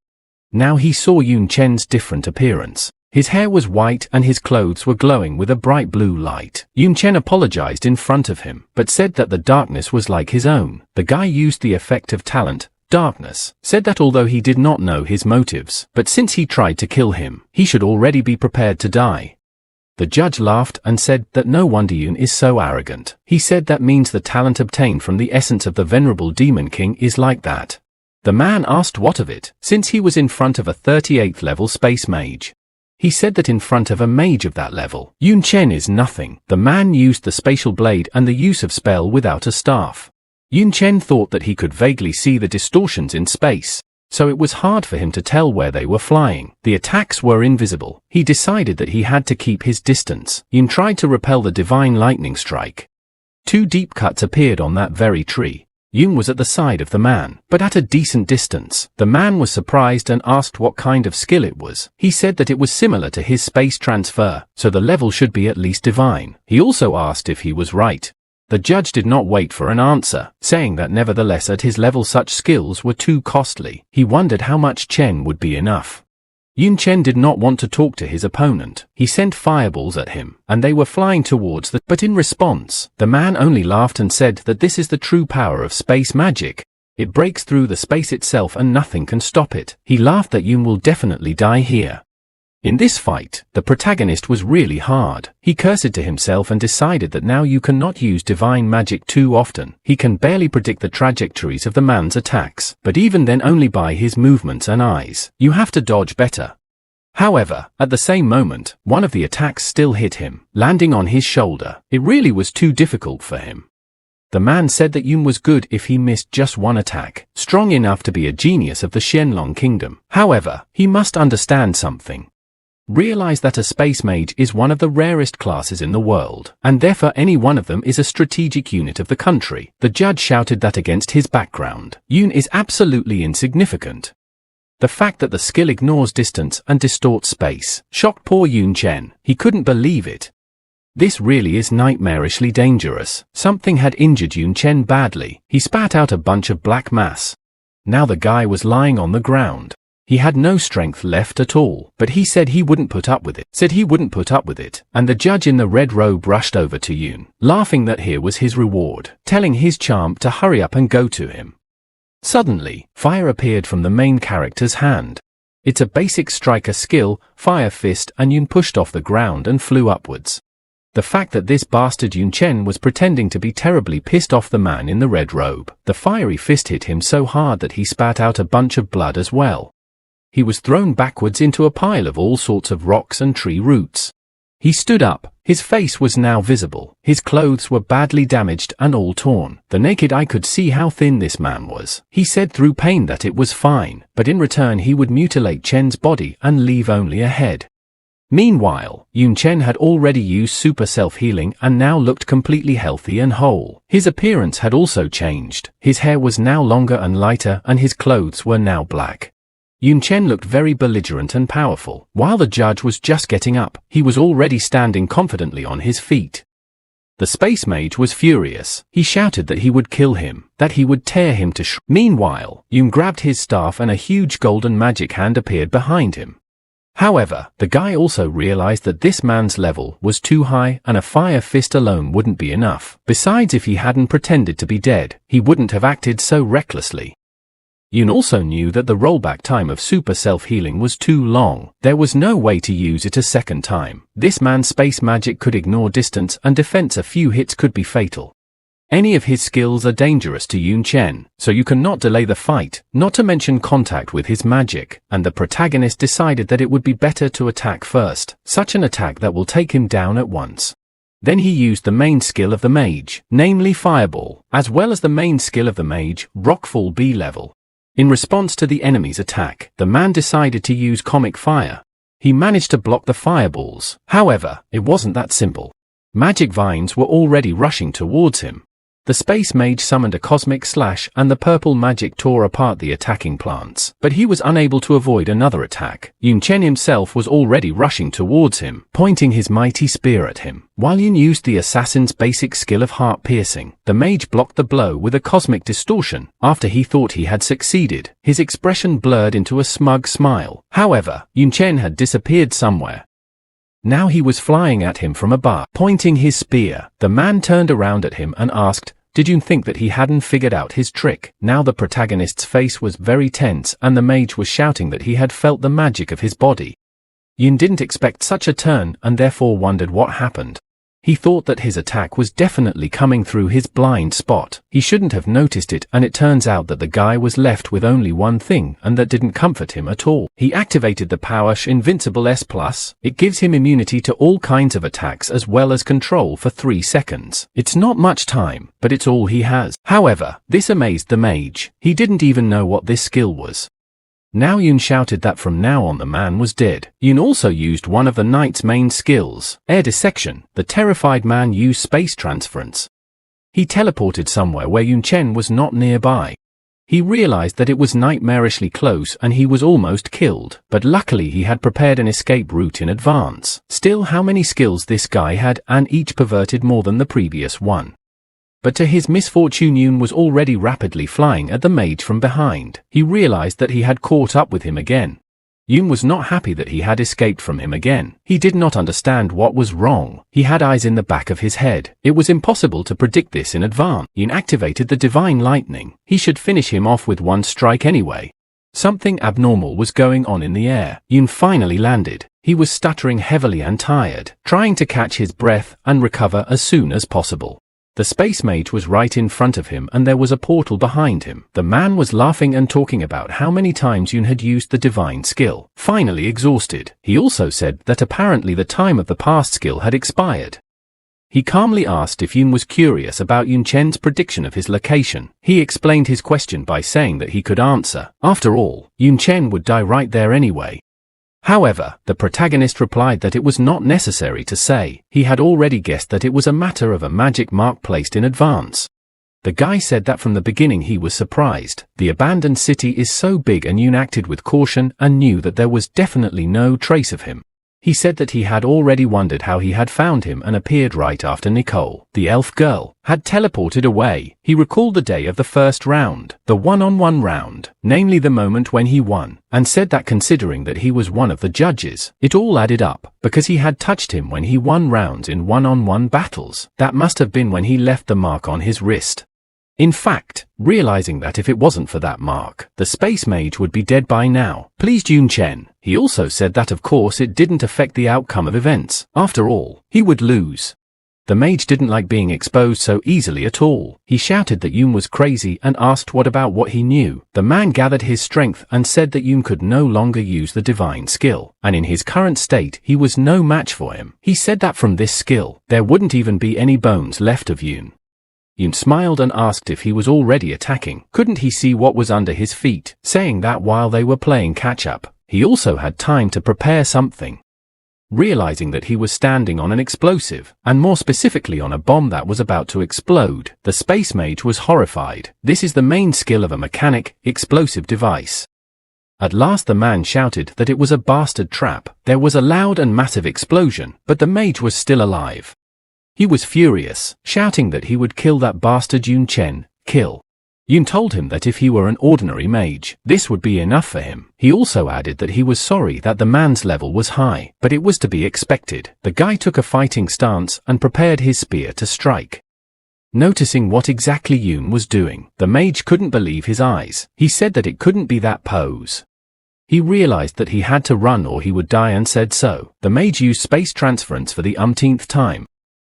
Now he saw Yun Chen's different appearance. His hair was white and his clothes were glowing with a bright blue light. Yun Chen apologized in front of him, but said that the darkness was like his own. The guy used the effect of talent, darkness, said that although he did not know his motives, but since he tried to kill him, he should already be prepared to die. The judge laughed and said that no wonder Yun is so arrogant. He said that means the talent obtained from the essence of the venerable demon king is like that. The man asked what of it, since he was in front of a 38th level space mage. He said that in front of a mage of that level, Yun Chen is nothing. The man used the spatial blade and the use of spell without a staff. Yun Chen thought that he could vaguely see the distortions in space, so it was hard for him to tell where they were flying. The attacks were invisible. He decided that he had to keep his distance. Yun tried to repel the divine lightning strike. 2 deep cuts appeared on that very tree. Yun was at the side of the man, but at a decent distance. The man was surprised and asked what kind of skill it was. He said that it was similar to his space transfer, so the level should be at least divine. He also asked if he was right. The judge did not wait for an answer, saying that nevertheless at his level such skills were too costly. He wondered how much Chen would be enough. Yun Chen did not want to talk to his opponent. He sent fireballs at him, and they were flying towards but in response, the man only laughed and said that this is the true power of space magic. It breaks through the space itself and nothing can stop it. He laughed that Yun will definitely die here. In this fight, the protagonist was really hard. He cursed to himself and decided that now you cannot use divine magic too often. He can barely predict the trajectories of the man's attacks, but even then only by his movements and eyes. You have to dodge better. However, at the same moment, one of the attacks still hit him, landing on his shoulder. It really was too difficult for him. The man said that Yun was good if he missed just one attack, strong enough to be a genius of the Xianlong kingdom. However, he must understand something. Realize that a space mage is one of the rarest classes in the world, and therefore any one of them is a strategic unit of the country. The judge shouted that against his background, Yun is absolutely insignificant. The fact that the skill ignores distance and distorts space shocked poor Yun Chen. He couldn't believe it. This really is nightmarishly dangerous. Something had injured Yun Chen badly. He spat out a bunch of black mass. Now the guy was lying on the ground. He had no strength left at all, but he said he wouldn't put up with it. And the judge in the red robe rushed over to Yun, laughing that here was his reward, telling his charm to hurry up and go to him. Suddenly, fire appeared from the main character's hand. It's a basic striker skill, Fire Fist, and Yun pushed off the ground and flew upwards. The fact that this bastard Yun Chen was pretending to be terribly pissed off the man in the red robe. The fiery fist hit him so hard that he spat out a bunch of blood as well. He was thrown backwards into a pile of all sorts of rocks and tree roots. He stood up. His face was now visible. His clothes were badly damaged and all torn. The naked eye could see how thin this man was. He said through pain that it was fine, but in return he would mutilate Chen's body and leave only a head. Meanwhile, Yun Chen had already used super self-healing and now looked completely healthy and whole. His appearance had also changed. His hair was now longer and lighter and his clothes were now black. Yun Chen looked very belligerent and powerful. While the judge was just getting up, he was already standing confidently on his feet. The space mage was furious. He shouted that he would kill him, that he would tear him to shreds. Meanwhile, Yun grabbed his staff and a huge golden magic hand appeared behind him. However, the guy also realized that this man's level was too high and a fire fist alone wouldn't be enough. Besides, if he hadn't pretended to be dead, he wouldn't have acted so recklessly. Yun also knew that the rollback time of super self-healing was too long. There was no way to use it a second time. This man's space magic could ignore distance and defense. A few hits could be fatal. Any of his skills are dangerous to Yun Chen, so you cannot delay the fight, not to mention contact with his magic, and the protagonist decided that it would be better to attack first, such an attack that will take him down at once. Then he used the main skill of the mage, namely Fireball, as well as the main skill of the mage, Rockfall B level. In response to the enemy's attack, the man decided to use Comic Fire. He managed to block the fireballs. However, it wasn't that simple. Magic vines were already rushing towards him. The space mage summoned a cosmic slash and the purple magic tore apart the attacking plants, but he was unable to avoid another attack. Yun Chen himself was already rushing towards him, pointing his mighty spear at him. While Yun used the assassin's basic skill of heart piercing, the mage blocked the blow with a cosmic distortion. After he thought he had succeeded, his expression blurred into a smug smile. However, Yun Chen had disappeared somewhere. Now he was flying at him from above, pointing his spear. The man turned around at him and asked, "Did you think that he hadn't figured out his trick?" Now the protagonist's face was very tense and the mage was shouting that he had felt the magic of his body. Yun didn't expect such a turn and therefore wondered what happened. He thought that his attack was definitely coming through his blind spot. He shouldn't have noticed it, and it turns out that the guy was left with only one thing, and that didn't comfort him at all. He activated the power Invincible S+. It gives him immunity to all kinds of attacks as well as control for 3 seconds. It's not much time, but it's all he has. However, this amazed the mage. He didn't even know what this skill was. Now Yun shouted that from now on the man was dead. Yun also used one of the knight's main skills, air dissection. The terrified man used space transference. He teleported somewhere where Yun Chen was not nearby. He realized that it was nightmarishly close and he was almost killed, but luckily he had prepared an escape route in advance. Still, how many skills this guy had, and each perverted more than the previous one. But to his misfortune, Yun was already rapidly flying at the mage from behind. He realized that he had caught up with him again. Yun was not happy that he had escaped from him again. He did not understand what was wrong. He had eyes in the back of his head. It was impossible to predict this in advance. Yun activated the divine lightning. He should finish him off with one strike anyway. Something abnormal was going on in the air. Yun finally landed. He was stuttering heavily and tired, trying to catch his breath and recover as soon as possible. The space mage was right in front of him and there was a portal behind him. The man was laughing and talking about how many times Yun had used the divine skill. Finally exhausted, he also said that apparently the time of the past skill had expired. He calmly asked if Yun was curious about Yun Chen's prediction of his location. He explained his question by saying that he could answer. After all, Yun Chen would die right there anyway. However, the protagonist replied that it was not necessary to say. He had already guessed that it was a matter of a magic mark placed in advance. The guy said that from the beginning he was surprised. The abandoned city is so big, and Yun acted with caution and knew that there was definitely no trace of him. He said that he had already wondered how he had found him and appeared right after Nicole, the elf girl, had teleported away. He recalled the day of the first round, the one-on-one round, namely the moment when he won, and said that considering that he was one of the judges, it all added up, because he had touched him when he won rounds in one-on-one battles. That must have been when he left the mark on his wrist. In fact, realizing that if it wasn't for that mark, the space mage would be dead by now, pleased Yun Chen. He also said that of course it didn't affect the outcome of events. After all, he would lose. The mage didn't like being exposed so easily at all. He shouted that Yun was crazy and asked what about what he knew. The man gathered his strength and said that Yun could no longer use the divine skill, and in his current state he was no match for him. He said that from this skill, there wouldn't even be any bones left of Yun. Yun smiled and asked if he was already attacking. Couldn't he see what was under his feet, saying that while they were playing catch-up, he also had time to prepare something. Realizing that he was standing on an explosive, and more specifically on a bomb that was about to explode, the space mage was horrified. This is the main skill of a mechanic, explosive device. At last the man shouted that it was a bastard trap. There was a loud and massive explosion, but the mage was still alive. He was furious, shouting that he would kill that bastard Yun Chen. Kill. Yun told him that if he were an ordinary mage, this would be enough for him. He also added that he was sorry that the man's level was high, but it was to be expected. The guy took a fighting stance and prepared his spear to strike. Noticing what exactly Yun was doing, the mage couldn't believe his eyes. He said that it couldn't be that pose. He realized that he had to run or he would die and said so. The mage used space transference for the umpteenth time,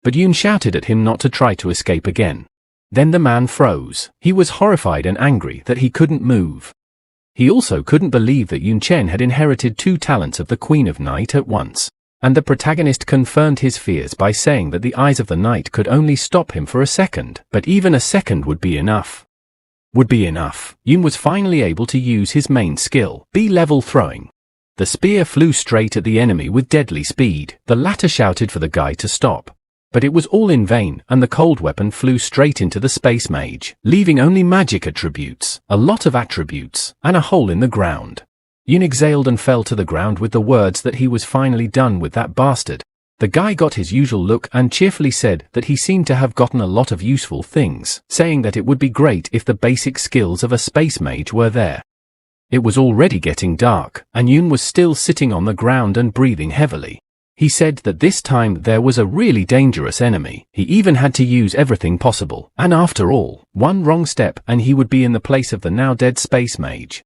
but Yun shouted at him not to try to escape again. Then the man froze. He was horrified and angry that he couldn't move. He also couldn't believe that Yun Chen had inherited 2 talents of the Queen of Night at once. And the protagonist confirmed his fears by saying that the eyes of the night could only stop him for a second, but even a second would be enough. Yun was finally able to use his main skill, B-level throwing. The spear flew straight at the enemy with deadly speed. The latter shouted for the guy to stop. But it was all in vain, and the cold weapon flew straight into the space mage, leaving only magic attributes, a lot of attributes, and a hole in the ground. Yun exhaled and fell to the ground with the words that he was finally done with that bastard. The guy got his usual look and cheerfully said that he seemed to have gotten a lot of useful things, saying that it would be great if the basic skills of a space mage were there. It was already getting dark, and Yun was still sitting on the ground and breathing heavily. He said that this time there was a really dangerous enemy. He even had to use everything possible, and after all, one wrong step and he would be in the place of the now dead space mage.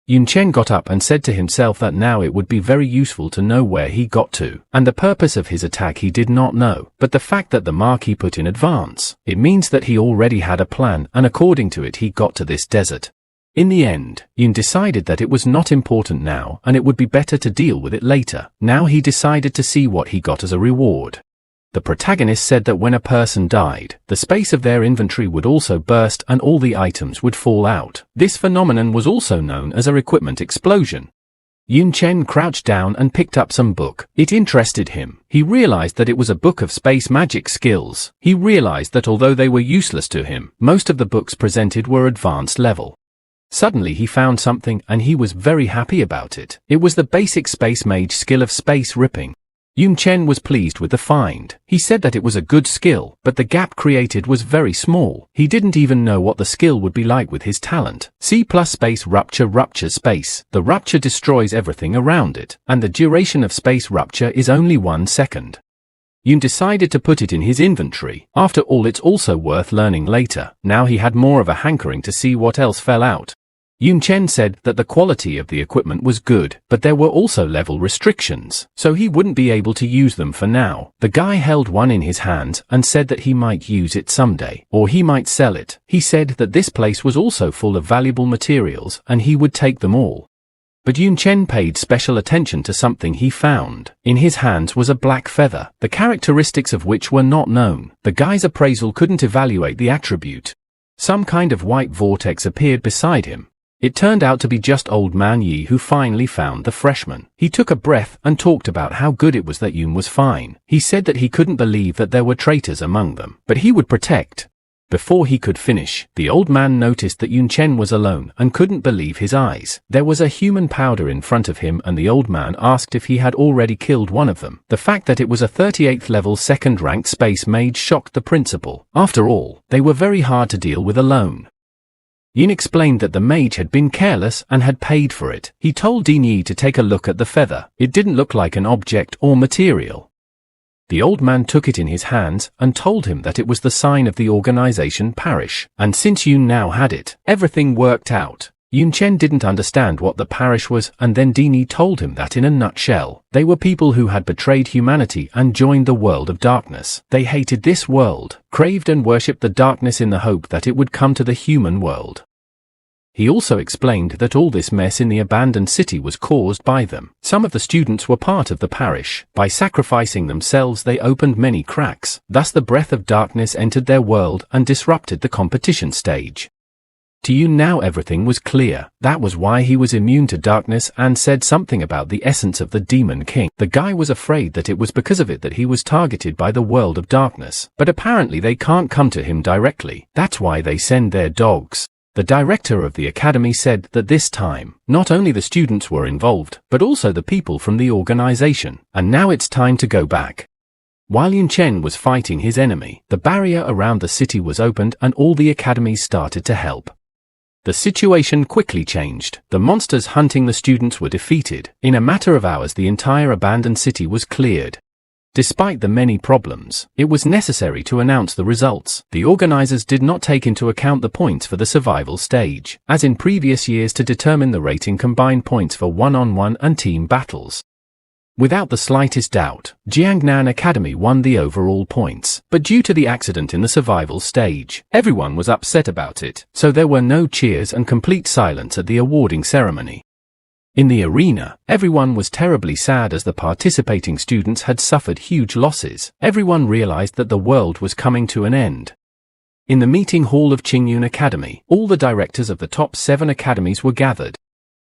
Yun Chen got up and said to himself that now it would be very useful to know where he got to, and the purpose of his attack he did not know, but the fact that the mark he put in advance, it means that he already had a plan, and according to it he got to this desert. In the end, Yun decided that it was not important now and it would be better to deal with it later. Now he decided to see what he got as a reward. The protagonist said that when a person died, the space of their inventory would also burst and all the items would fall out. This phenomenon was also known as a equipment explosion. Yun Chen crouched down and picked up some book. It interested him. He realized that it was a book of space magic skills. He realized that although they were useless to him, most of the books presented were advanced level. Suddenly he found something and he was very happy about it. It was the basic space mage skill of space ripping. Yun Chen was pleased with the find. He said that it was a good skill, but the gap created was very small. He didn't even know what the skill would be like with his talent. C+ space rupture space. The rupture destroys everything around it, and the duration of space rupture is only 1 second. Yun decided to put it in his inventory. After all, it's also worth learning later. Now he had more of a hankering to see what else fell out. Yun Chen said that the quality of the equipment was good, but there were also level restrictions, so he wouldn't be able to use them for now. The guy held one in his hands and said that he might use it someday, or he might sell it. He said that this place was also full of valuable materials and he would take them all. But Yun Chen paid special attention to something he found. In his hands was a black feather, the characteristics of which were not known. The guy's appraisal couldn't evaluate the attribute. Some kind of white vortex appeared beside him. It turned out to be just old man Yi, who finally found the freshman. He took a breath and talked about how good it was that Yun was fine. He said that he couldn't believe that there were traitors among them, but he would protect. Before he could finish, the old man noticed that Yun Chen was alone and couldn't believe his eyes. There was a human powder in front of him and the old man asked if he had already killed one of them. The fact that it was a 38th level second-ranked space mage shocked the principal. After all, they were very hard to deal with alone. Yun explained that the mage had been careless and had paid for it. He told Din Yi to take a look at the feather. It didn't look like an object or material. The old man took it in his hands and told him that it was the sign of the organization parish, and since Yun now had it, everything worked out. Yun Chen didn't understand what the parish was, and then Dini told him that in a nutshell, they were people who had betrayed humanity and joined the world of darkness. They hated this world, craved and worshipped the darkness in the hope that it would come to the human world. He also explained that all this mess in the abandoned city was caused by them. Some of the students were part of the parish. By sacrificing themselves, they opened many cracks. Thus the breath of darkness entered their world and disrupted the competition stage. To Yun now everything was clear. That was why he was immune to darkness and said something about the essence of the Demon King. The guy was afraid that it was because of it that he was targeted by the world of darkness. But apparently they can't come to him directly. That's why they send their dogs. The director of the academy said that this time, not only the students were involved, but also the people from the organization. And now it's time to go back. While Yun Chen was fighting his enemy, the barrier around the city was opened and all the academies started to help. The situation quickly changed. The monsters hunting the students were defeated. In a matter of hours, the entire abandoned city was cleared. Despite the many problems, it was necessary to announce the results. The organizers did not take into account the points for the survival stage, as in previous years, to determine the rating combined points for one-on-one and team battles. Without the slightest doubt, Jiangnan Academy won the overall points, but due to the accident in the survival stage, everyone was upset about it, so there were no cheers and complete silence at the awarding ceremony. In the arena, everyone was terribly sad as the participating students had suffered huge losses. Everyone realized that the world was coming to an end. In the meeting hall of Qingyun Academy, all the directors of the top 7 academies were gathered.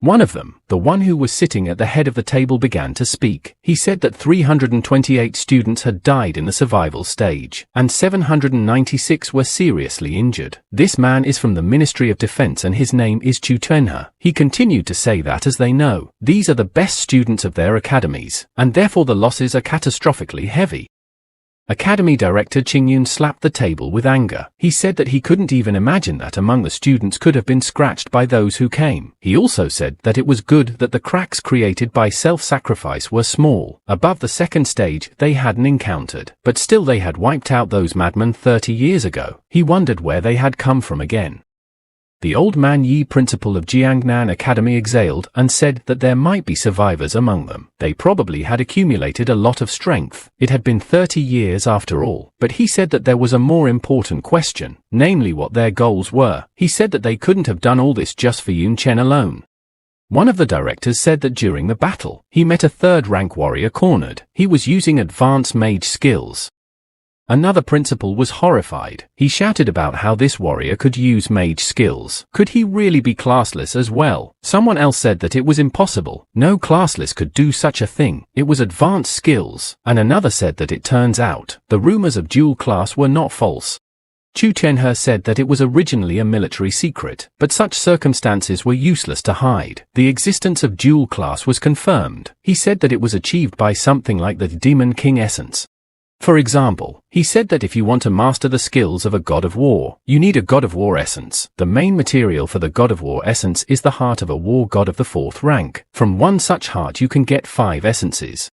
One of them, the one who was sitting at the head of the table, began to speak. He said that 328 students had died in the survival stage, and 796 were seriously injured. This man is from the Ministry of Defense and his name is Chu Tenhe. He continued to say that as they know, these are the best students of their academies, and therefore the losses are catastrophically heavy. Academy Director Qingyun slapped the table with anger. He said that he couldn't even imagine that among the students could have been scratched by those who came. He also said that it was good that the cracks created by self-sacrifice were small, above the second stage they hadn't encountered, but still they had wiped out those madmen 30 years ago. He wondered where they had come from again. The old man Yi, principal of Jiangnan Academy, exhaled and said that there might be survivors among them. They probably had accumulated a lot of strength. It had been 30 years after all. But he said that there was a more important question, namely what their goals were. He said that they couldn't have done all this just for Yun Chen alone. One of the directors said that during the battle, he met a third-rank warrior cornered. He was using advanced mage skills. Another principal was horrified. He shouted about how this warrior could use mage skills. Could he really be classless as well? Someone else said that it was impossible. No classless could do such a thing. It was advanced skills. And another said that it turns out, the rumors of dual class were not false. Chu Tenhe said that it was originally a military secret, but such circumstances were useless to hide. The existence of dual class was confirmed. He said that it was achieved by something like the Demon King essence. For example, he said that if you want to master the skills of a god of war, you need a god of war essence. The main material for the god of war essence is the heart of a war god of the 4th rank. From one such heart you can get 5 essences.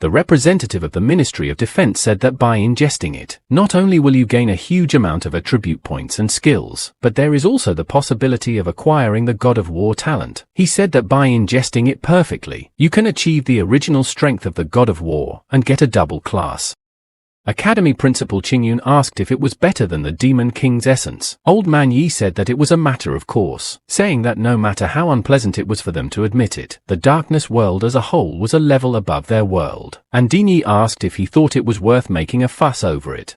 The representative of the Ministry of Defense said that by ingesting it, not only will you gain a huge amount of attribute points and skills, but there is also the possibility of acquiring the God of War talent. He said that by ingesting it perfectly, you can achieve the original strength of the God of War and get a double class. Academy Principal Qingyun asked if it was better than the Demon King's essence. Old Man Yi said that it was a matter of course, saying that no matter how unpleasant it was for them to admit it, the darkness world as a whole was a level above their world. And Dini asked if he thought it was worth making a fuss over it.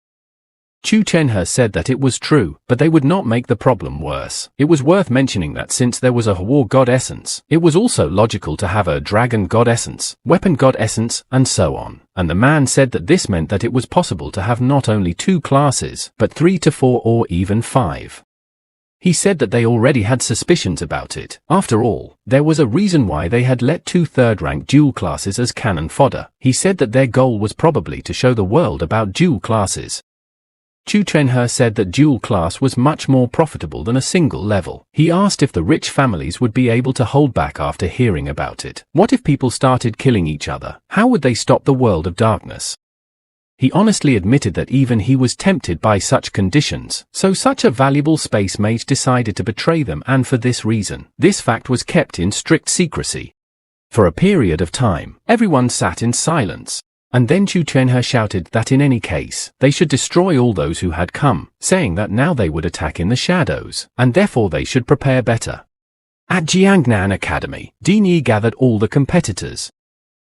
Chu Tenhe said that it was true, but they would not make the problem worse. It was worth mentioning that since there was a war god essence, it was also logical to have a dragon god essence, weapon god essence, and so on. And the man said that this meant that it was possible to have not only 2 classes, but 3 to 4 or even 5. He said that they already had suspicions about it. After all, there was a reason why they had let 2 third-rank dual classes as cannon fodder. He said that their goal was probably to show the world about dual classes. Chu Tenhe said that dual class was much more profitable than a single level. He asked if the rich families would be able to hold back after hearing about it. What if people started killing each other? How would they stop the world of darkness? He honestly admitted that even he was tempted by such conditions, so such a valuable space mage decided to betray them, and for this reason, this fact was kept in strict secrecy. For a period of time, everyone sat in silence. And then Yun Chen shouted that in any case, they should destroy all those who had come, saying that now they would attack in the shadows, and therefore they should prepare better. At Jiangnan Academy, Dini gathered all the competitors.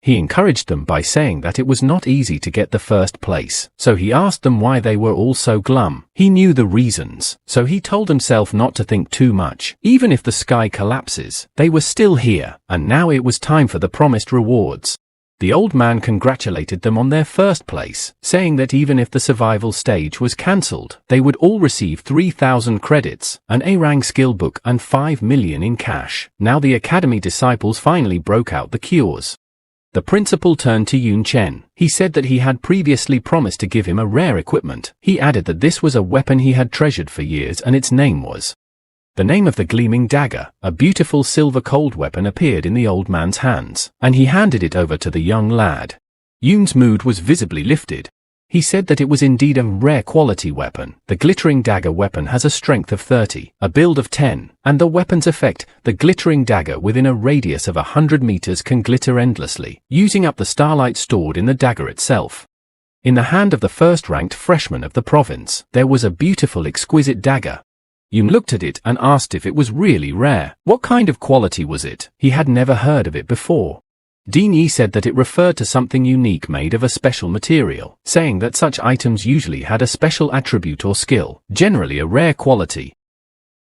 He encouraged them by saying that it was not easy to get the first place, so he asked them why they were all so glum. He knew the reasons, so he told himself not to think too much. Even if the sky collapses, they were still here, and now it was time for the promised rewards. The old man congratulated them on their first place, saying that even if the survival stage was cancelled, they would all receive 3,000 credits, an A-rank skill book and 5 million in cash. Now the academy disciples finally broke out the cures. The principal turned to Yun Chen. He said that he had previously promised to give him a rare equipment. He added that this was a weapon he had treasured for years and its name was. The name of the gleaming dagger, a beautiful silver cold weapon, appeared in the old man's hands, and he handed it over to the young lad. Yun's mood was visibly lifted. He said that it was indeed a rare quality weapon. The glittering dagger weapon has a strength of 30, a build of 10, and the weapon's effect, the glittering dagger within a radius of 100 meters can glitter endlessly, using up the starlight stored in the dagger itself. In the hand of the first-ranked freshman of the province, there was a beautiful exquisite dagger. Yun looked at it and asked if it was really rare. What kind of quality was it? He had never heard of it before. Dini said that it referred to something unique made of a special material, saying that such items usually had a special attribute or skill, generally a rare quality.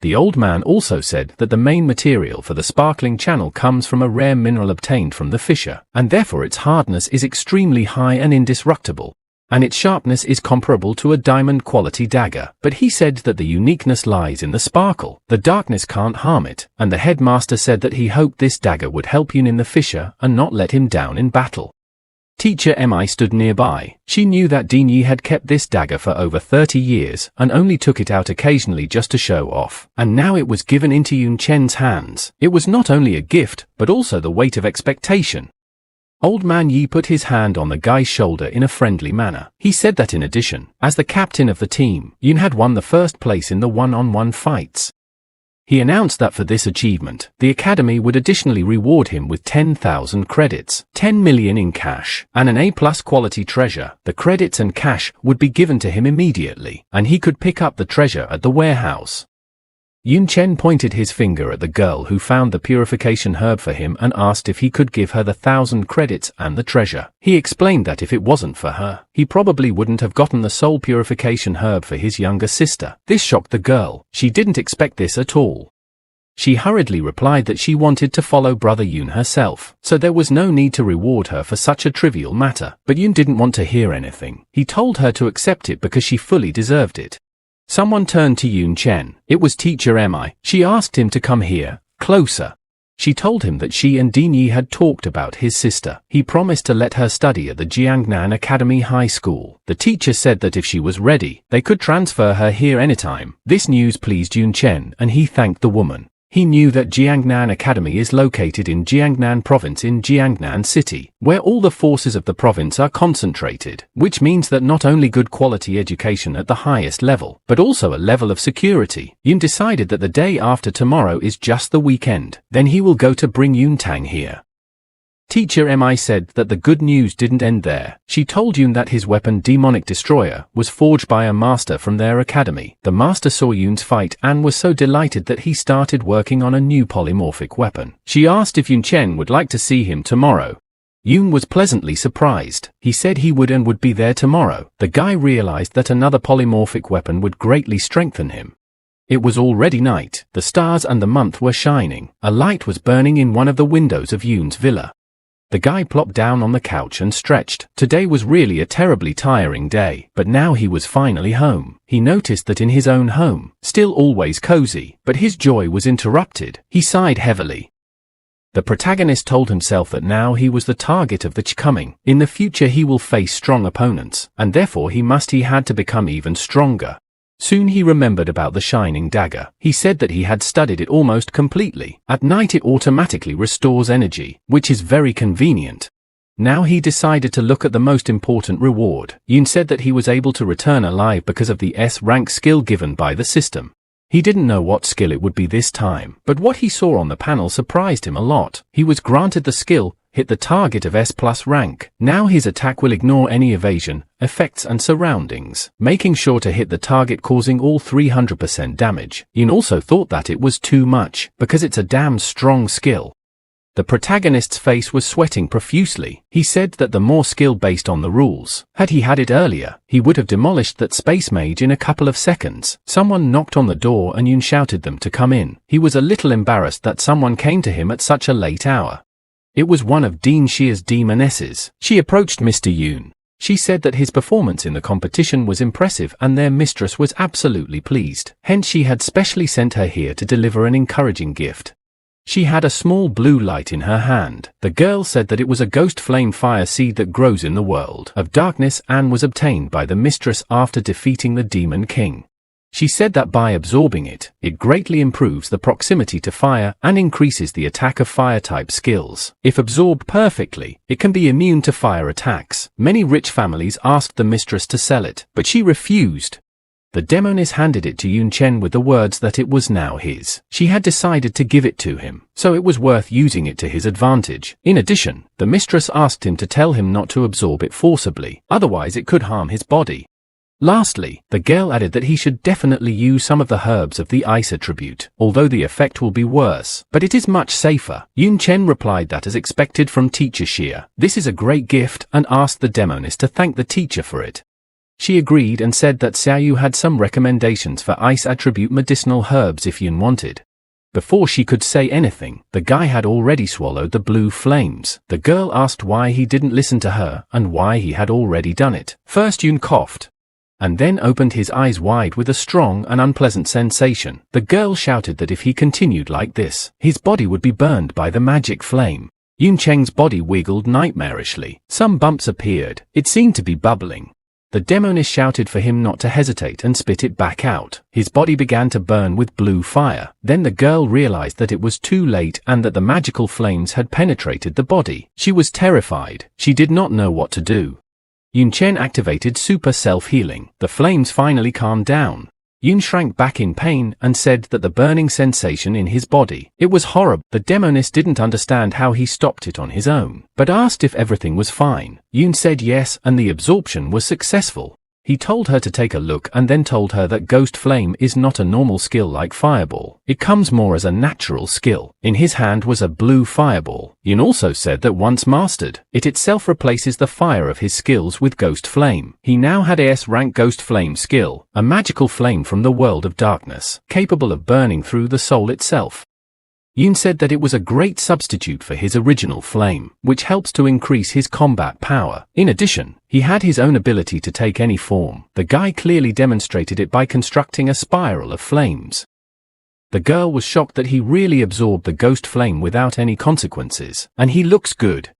The old man also said that the main material for the sparkling channel comes from a rare mineral obtained from the fissure, and therefore its hardness is extremely high and indestructible. And its sharpness is comparable to a diamond-quality dagger. But he said that the uniqueness lies in the sparkle. The darkness can't harm it, and the headmaster said that he hoped this dagger would help Yun in the fissure and not let him down in battle. Teacher Mi stood nearby. She knew that Dini had kept this dagger for over 30 years and only took it out occasionally just to show off, and now it was given into Yun Chen's hands. It was not only a gift, but also the weight of expectation. Old Man Yi put his hand on the guy's shoulder in a friendly manner. He said that in addition, as the captain of the team, Yun had won the first place in the one-on-one fights. He announced that for this achievement, the academy would additionally reward him with 10,000 credits, 10 million in cash, and an A+ quality treasure. The credits and cash would be given to him immediately, and he could pick up the treasure at the warehouse. Yun Chen pointed his finger at the girl who found the purification herb for him and asked if he could give her the 1,000 credits and the treasure. He explained that if it wasn't for her, he probably wouldn't have gotten the soul purification herb for his younger sister. This shocked the girl. She didn't expect this at all. She hurriedly replied that she wanted to follow Brother Yun herself, so there was no need to reward her for such a trivial matter. But Yun didn't want to hear anything. He told her to accept it because she fully deserved it. Someone turned to Yun Chen. It was Teacher Mi. She asked him to come here, closer. She told him that she and Dini had talked about his sister. He promised to let her study at the Jiangnan Academy High School. The teacher said that if she was ready, they could transfer her here anytime. This news pleased Yun Chen, and he thanked the woman. He knew that Jiangnan Academy is located in Jiangnan Province in Jiangnan City, where all the forces of the province are concentrated, which means that not only good quality education at the highest level, but also a level of security. Yun decided that the day after tomorrow is just the weekend, then he will go to bring Yun Tang here. Teacher Mi said that the good news didn't end there. She told Yun that his weapon Demonic Destroyer was forged by a master from their academy. The master saw Yun's fight and was so delighted that he started working on a new polymorphic weapon. She asked if Yun Chen would like to see him tomorrow. Yun was pleasantly surprised. He said he would and would be there tomorrow. The guy realized that another polymorphic weapon would greatly strengthen him. It was already night. The stars and the month were shining. A light was burning in one of the windows of Yun's villa. The guy plopped down on the couch and stretched. Today was really a terribly tiring day, but now he was finally home. He noticed that in his own home, still always cozy, but his joy was interrupted. He sighed heavily. The protagonist told himself that now he was the target of the coming. In the future he will face strong opponents, and therefore he had to become even stronger. Soon he remembered about the shining dagger. He said that he had studied it almost completely. At night it automatically restores energy, which is very convenient. Now he decided to look at the most important reward. Yun said that he was able to return alive because of the S-rank skill given by the system. He didn't know what skill it would be this time, but what he saw on the panel surprised him a lot. He was granted the skill, hit the target of S+ rank. Now his attack will ignore any evasion, effects and surroundings, making sure to hit the target causing all 300% damage. Yun also thought that it was too much, because it's a damn strong skill. The protagonist's face was sweating profusely. He said that the more skill based on the rules. Had he had it earlier, he would have demolished that space mage in a couple of seconds. Someone knocked on the door and Yun shouted them to come in. He was a little embarrassed that someone came to him at such a late hour. It was one of Dean Shear's demonesses. She approached Mr. Yun. She said that his performance in the competition was impressive and their mistress was absolutely pleased. Hence she had specially sent her here to deliver an encouraging gift. She had a small blue light in her hand. The girl said that it was a ghost flame fire seed that grows in the world of darkness and was obtained by the mistress after defeating the demon king. She said that by absorbing it, it greatly improves the proximity to fire and increases the attack of fire-type skills. If absorbed perfectly, it can be immune to fire attacks. Many rich families asked the mistress to sell it, but she refused. The demoness handed it to Yun Chen with the words that it was now his. She had decided to give it to him, so it was worth using it to his advantage. In addition, the mistress asked him to tell him not to absorb it forcibly, otherwise it could harm his body. Lastly, the girl added that he should definitely use some of the herbs of the ice attribute, although the effect will be worse, but it is much safer. Yun Chen replied that as expected from Teacher Xia, this is a great gift, and asked the demoness to thank the teacher for it. She agreed and said that Xiaoyu had some recommendations for ice attribute medicinal herbs if Yun wanted. Before she could say anything, the guy had already swallowed the blue flames. The girl asked why he didn't listen to her and why he had already done it. First Yun coughed, and then opened his eyes wide with a strong and unpleasant sensation. The girl shouted that if he continued like this, his body would be burned by the magic flame. Yun Cheng's body wiggled nightmarishly. Some bumps appeared. It seemed to be bubbling. The demoness shouted for him not to hesitate and spit it back out. His body began to burn with blue fire. Then the girl realized that it was too late and that the magical flames had penetrated the body. She was terrified. She did not know what to do. Yun Chen activated super self-healing. The flames finally calmed down. Yun shrank back in pain and said that the burning sensation in his body, it was horrible. The demoness didn't understand how he stopped it on his own, but asked if everything was fine. Yun said yes, and the absorption was successful. He told her to take a look and then told her that Ghost Flame is not a normal skill like Fireball. It comes more as a natural skill. In his hand was a blue Fireball. Yun also said that once mastered, it itself replaces the fire of his skills with Ghost Flame. He now had a S-rank Ghost Flame skill, a magical flame from the world of darkness, capable of burning through the soul itself. Yun said that it was a great substitute for his original flame, which helps to increase his combat power. In addition, he had his own ability to take any form. The guy clearly demonstrated it by constructing a spiral of flames. The girl was shocked that he really absorbed the ghost flame without any consequences, and he looks good.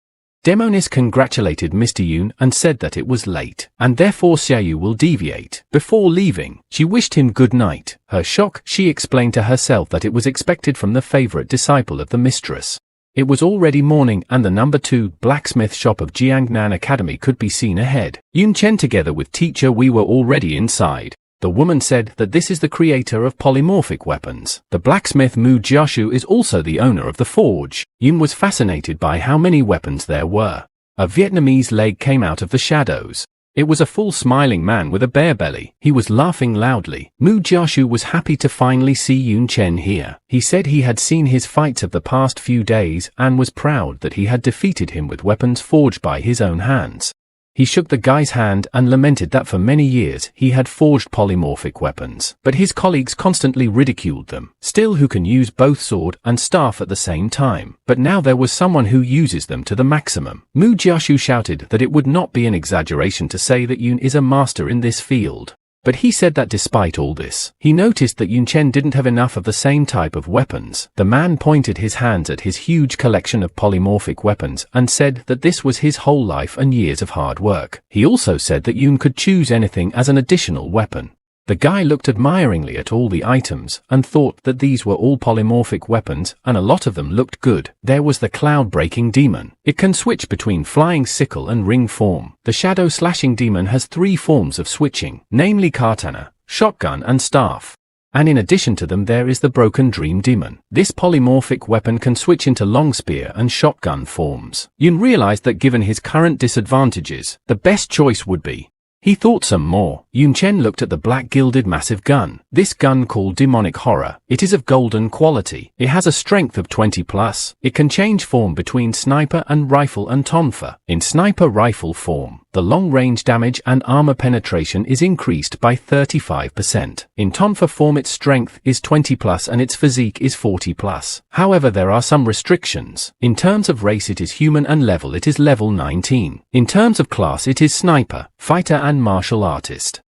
Demoness congratulated Mr. Yun and said that it was late, and therefore Xiaoyu will deviate. Before leaving, she wished him good night. Her shock, she explained to herself that it was expected from the favorite disciple of the mistress. It was already morning and the number 2 blacksmith shop of Jiangnan Academy could be seen ahead. Yun Chen together with teacher Wei were already inside. The woman said that this is the creator of polymorphic weapons. The blacksmith Mu Jiaoshu is also the owner of the forge. Yun was fascinated by how many weapons there were. A Vietnamese leg came out of the shadows. It was a full smiling man with a bare belly. He was laughing loudly. Mu Jiaoshu was happy to finally see Yun Chen here. He said he had seen his fights of the past few days and was proud that he had defeated him with weapons forged by his own hands. He shook the guy's hand and lamented that for many years he had forged polymorphic weapons, but his colleagues constantly ridiculed them. Still, who can use both sword and staff at the same time? But now there was someone who uses them to the maximum. Mu Jiaoshu shouted that it would not be an exaggeration to say that Yun is a master in this field. But he said that despite all this, he noticed that Yun Chen didn't have enough of the same type of weapons. The man pointed his hands at his huge collection of polymorphic weapons and said that this was his whole life and years of hard work. He also said that Yun could choose anything as an additional weapon. The guy looked admiringly at all the items and thought that these were all polymorphic weapons and a lot of them looked good. There was the cloud-breaking demon. It can switch between flying sickle and ring form. The shadow-slashing demon has 3 forms of switching, namely katana, shotgun and staff. And in addition to them there is the broken dream demon. This polymorphic weapon can switch into long spear and shotgun forms. Yun realized that given his current disadvantages, the best choice would be. He thought some more. Yun Chen looked at the black gilded massive gun. This gun called Demonic Horror. It is of golden quality. It has a strength of 20+. It can change form between sniper and rifle and tonfa. In sniper rifle form, the long-range damage and armor penetration is increased by 35%. In tonfa form its strength is 20+ and its physique is 40+. However, there are some restrictions. In terms of race it is human and level it is level 19. In terms of class it is sniper, fighter and martial artist.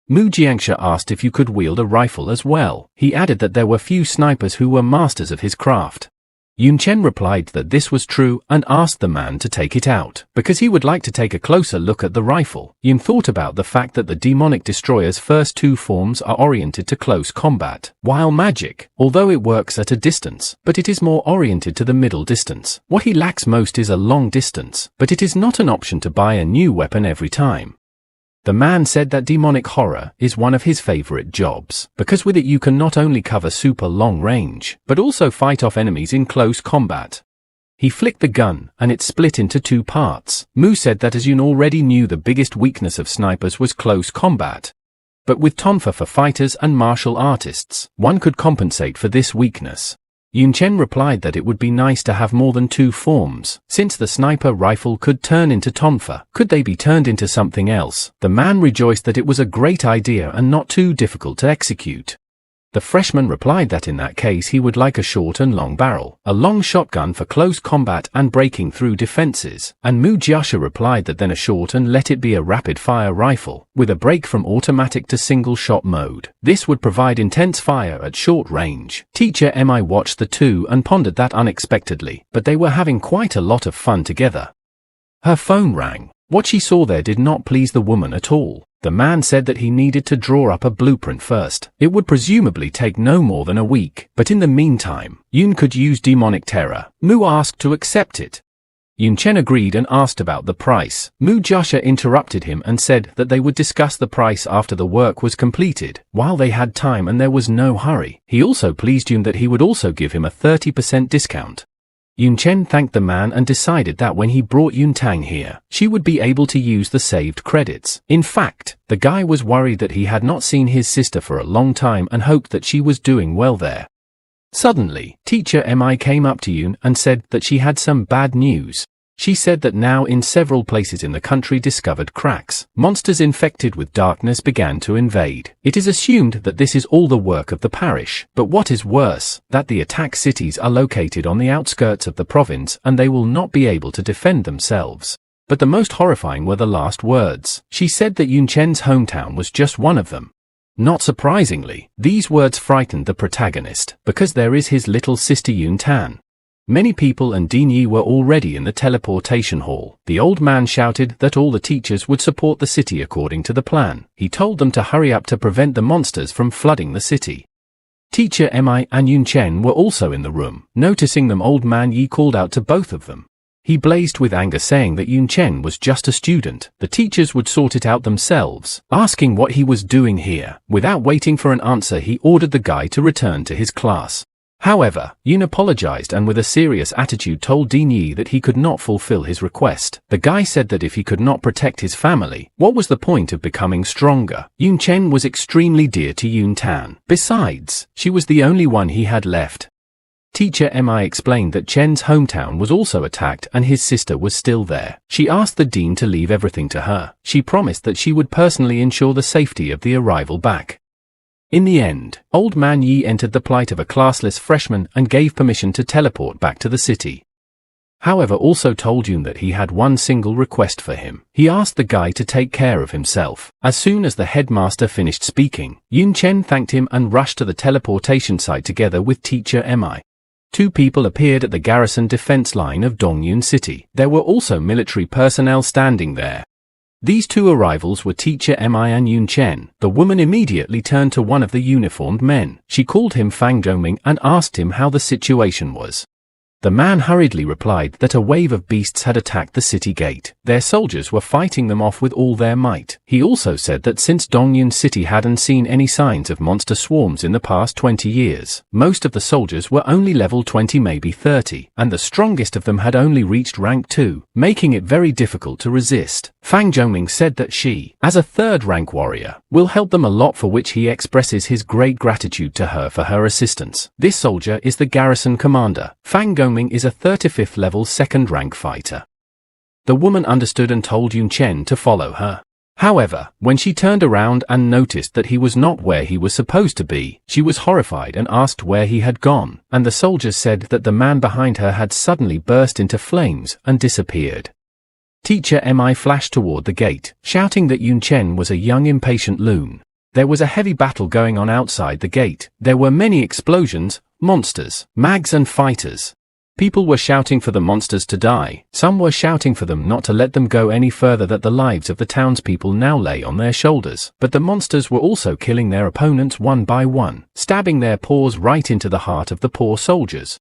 Mu Jiangxia asked if you could wield a rifle as well. He added that there were few snipers who were masters of his craft. Yun Chen replied that this was true and asked the man to take it out, because he would like to take a closer look at the rifle. Yun thought about the fact that the demonic destroyer's first 2 forms are oriented to close combat, while magic, although it works at a distance, but it is more oriented to the middle distance. What he lacks most is a long distance, but it is not an option to buy a new weapon every time. The man said that Demonic Horror is one of his favorite jobs, because with it you can not only cover super long range, but also fight off enemies in close combat. He flicked the gun, and it split into 2 parts. Mu said that as Yun already knew the biggest weakness of snipers was close combat. But with tonfa for fighters and martial artists, one could compensate for this weakness. Yun Chen replied that it would be nice to have more than 2 forms. Since the sniper rifle could turn into tonfa, could they be turned into something else? The man rejoiced that it was a great idea and not too difficult to execute. The freshman replied that in that case he would like a short and long barrel, a long shotgun for close combat and breaking through defenses, and Mu Jiaxia replied that then a short and let it be a rapid-fire rifle, with a break from automatic to single-shot mode. This would provide intense fire at short range. Teacher Mi watched the 2 and pondered that unexpectedly, but they were having quite a lot of fun together. Her phone rang. What she saw there did not please the woman at all. The man said that he needed to draw up a blueprint first. It would presumably take no more than a week, but in the meantime, Yun could use demonic terror. Mu asked to accept it. Yun Chen agreed and asked about the price. Mu Jiaxia interrupted him and said that they would discuss the price after the work was completed, while they had time and there was no hurry. He also pleased Yun that he would also give him a 30% discount. Yun Chen thanked the man and decided that when he brought Yun Tang here, she would be able to use the saved credits. In fact, the guy was worried that he had not seen his sister for a long time and hoped that she was doing well there. Suddenly, Teacher Mi came up to Yun and said that she had some bad news. She said that now in several places in the country discovered cracks. Monsters infected with darkness began to invade. It is assumed that this is all the work of the parish, but what is worse, that the attack cities are located on the outskirts of the province and they will not be able to defend themselves. But the most horrifying were the last words. She said that Yun Chen's hometown was just one of them. Not surprisingly, these words frightened the protagonist, because there is his little sister Yun Tan. Many people and Din Yi were already in the teleportation hall. The old man shouted that all the teachers would support the city according to the plan. He told them to hurry up to prevent the monsters from flooding the city. Teacher Mi and Yun Chen were also in the room. Noticing them, old man Yi called out to both of them. He blazed with anger, saying that Yun Chen was just a student. The teachers would sort it out themselves, asking what he was doing here. Without waiting for an answer, he ordered the guy to return to his class. However, Yun apologized and with a serious attitude told Din Yi that he could not fulfill his request. The guy said that if he could not protect his family, what was the point of becoming stronger? Yun Chen was extremely dear to Yun Tan. Besides, she was the only one he had left. Teacher Mi explained that Chen's hometown was also attacked and his sister was still there. She asked the dean to leave everything to her. She promised that she would personally ensure the safety of the arrival back. In the end, old man Yi entered the plight of a classless freshman and gave permission to teleport back to the city. However, also told Yun that he had one single request for him. He asked the guy to take care of himself. As soon as the headmaster finished speaking, Yun Chen thanked him and rushed to the teleportation site together with Teacher Mi. 2 people appeared at the garrison defense line of Dongyun City. There were also military personnel standing there. These two arrivals were teacher Mi and Yun Chen. The woman immediately turned to one of the uniformed men. She called him Fang Zhongming and asked him how the situation was. The man hurriedly replied that a wave of beasts had attacked the city gate. Their soldiers were fighting them off with all their might. He also said that since Dongyun City hadn't seen any signs of monster swarms in the past 20 years, most of the soldiers were only level 20, maybe 30, and the strongest of them had only reached rank 2, making it very difficult to resist. Fang Zhongming said that she, as a third-rank warrior, will help them a lot, for which he expresses his great gratitude to her for her assistance. This soldier is the garrison commander. Fang Zhongming is a 35th level second-rank fighter. The woman understood and told Yun Chen to follow her. However, when she turned around and noticed that he was not where he was supposed to be, she was horrified and asked where he had gone, and the soldiers said that the man behind her had suddenly burst into flames and disappeared. Teacher Mi flashed toward the gate, shouting that Yun Chen was a young impatient loon. There was a heavy battle going on outside the gate. There were many explosions, monsters, mags and fighters. People were shouting for the monsters to die. Some were shouting for them not to let them go any further, that the lives of the townspeople now lay on their shoulders. But the monsters were also killing their opponents one by one, stabbing their paws right into the heart of the poor soldiers.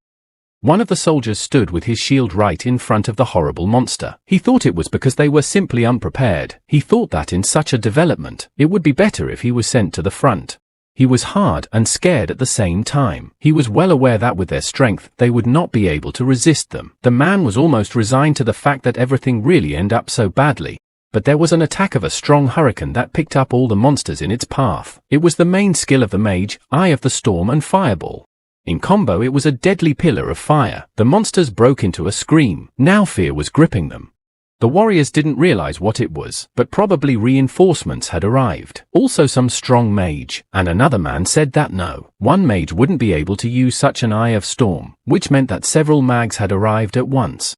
One of the soldiers stood with his shield right in front of the horrible monster. He thought it was because they were simply unprepared. He thought that in such a development, it would be better if he was sent to the front. He was hard and scared at the same time. He was well aware that with their strength, they would not be able to resist them. The man was almost resigned to the fact that everything really ended up so badly. But there was an attack of a strong hurricane that picked up all the monsters in its path. It was the main skill of the mage, Eye of the Storm and Fireball. In combo, it was a deadly pillar of fire. The monsters broke into a scream. Now fear was gripping them. The warriors didn't realize what it was, but probably reinforcements had arrived. Also some strong mage, and another man said that no, one mage wouldn't be able to use such an Eye of Storm, which meant that several mags had arrived at once.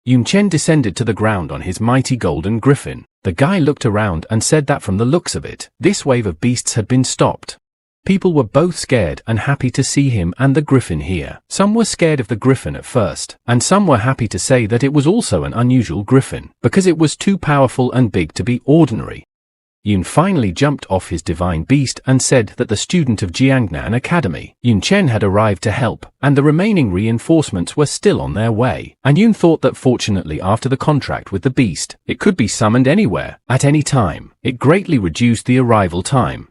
Yun Chen descended to the ground on his mighty golden griffin. The guy looked around and said that from the looks of it, this wave of beasts had been stopped. People were both scared and happy to see him and the griffin here. Some were scared of the griffin at first, and some were happy to say that it was also an unusual griffin, because it was too powerful and big to be ordinary. Yun finally jumped off his divine beast and said that the student of Jiangnan Academy, Yun Chen, had arrived to help, and the remaining reinforcements were still on their way. And Yun thought that fortunately after the contract with the beast, it could be summoned anywhere, at any time. It greatly reduced the arrival time.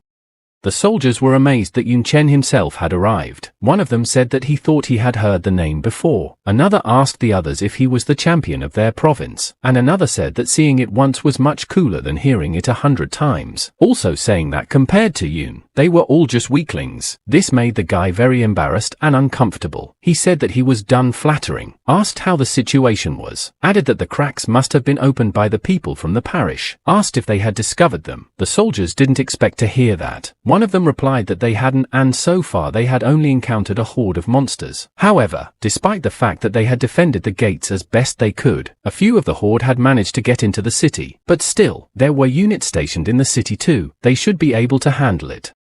The soldiers were amazed that Yun Chen himself had arrived. One of them said that he thought he had heard the name before. Another asked the others if he was the champion of their province. And another said that seeing it once was much cooler than hearing it 100 times. Also saying that compared to Yun, they were all just weaklings. This made the guy very embarrassed and uncomfortable. He said that he was done flattering, asked how the situation was, added that the cracks must have been opened by the people from the parish, asked if they had discovered them. The soldiers didn't expect to hear that. One of them replied that they hadn't, and so far they had only encountered a horde of monsters. However, despite the fact that they had defended the gates as best they could, a few of the horde had managed to get into the city. But still, there were units stationed in the city too. They should be able to handle it.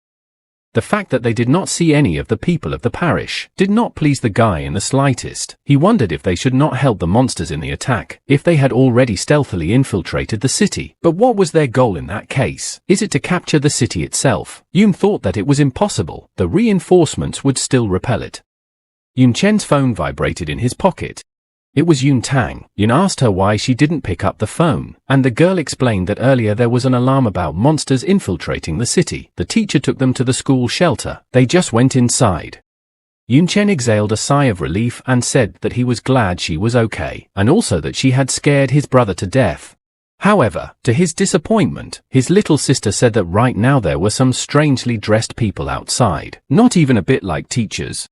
The fact that they did not see any of the people of the parish did not please the guy in the slightest. He wondered if they should not help the monsters in the attack, if they had already stealthily infiltrated the city. But what was their goal in that case? Is it to capture the city itself? Yun thought that it was impossible. The reinforcements would still repel it. Yun Chen's phone vibrated in his pocket. It was Yun Tang. Yun asked her why she didn't pick up the phone, and the girl explained that earlier there was an alarm about monsters infiltrating the city. The teacher took them to the school shelter. They just went inside. Yun Chen exhaled a sigh of relief and said that he was glad she was okay, and also that she had scared his brother to death. However, to his disappointment, his little sister said that right now there were some strangely dressed people outside, not even a bit like teachers.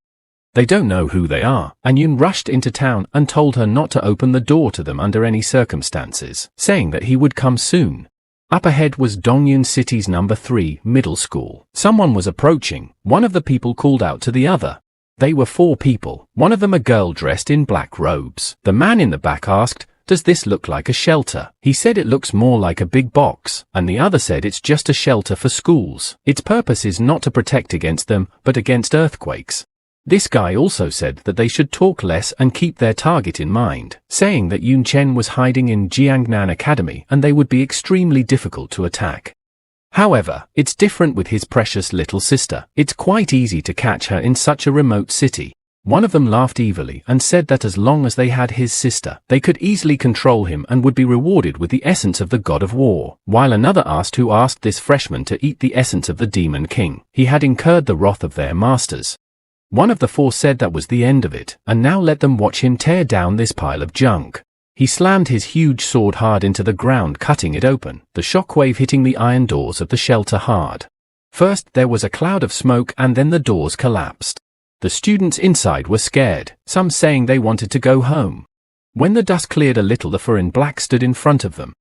They don't know who they are, and Yun rushed into town and told her not to open the door to them under any circumstances, saying that he would come soon. Up ahead was Dongyun City's number 3 middle school. Someone was approaching. One of the people called out to the other. They were 4 people, one of them a girl dressed in black robes. The man in the back asked, "Does this look like a shelter?" He said it looks more like a big box, and the other said it's just a shelter for schools. Its purpose is not to protect against them, but against earthquakes. This guy also said that they should talk less and keep their target in mind, saying that Yun Chen was hiding in Jiangnan Academy and they would be extremely difficult to attack. However, it's different with his precious little sister. It's quite easy to catch her in such a remote city. One of them laughed evilly and said that as long as they had his sister, they could easily control him and would be rewarded with the essence of the god of war, while another asked who asked this freshman to eat the essence of the demon king. He had incurred the wrath of their masters. One of the four said that was the end of it, and now let them watch him tear down this pile of junk. He slammed his huge sword hard into the ground, cutting it open, the shockwave hitting the iron doors of the shelter hard. First there was a cloud of smoke and then the doors collapsed. The students inside were scared, some saying they wanted to go home. When the dust cleared a little, the fur in black stood in front of them.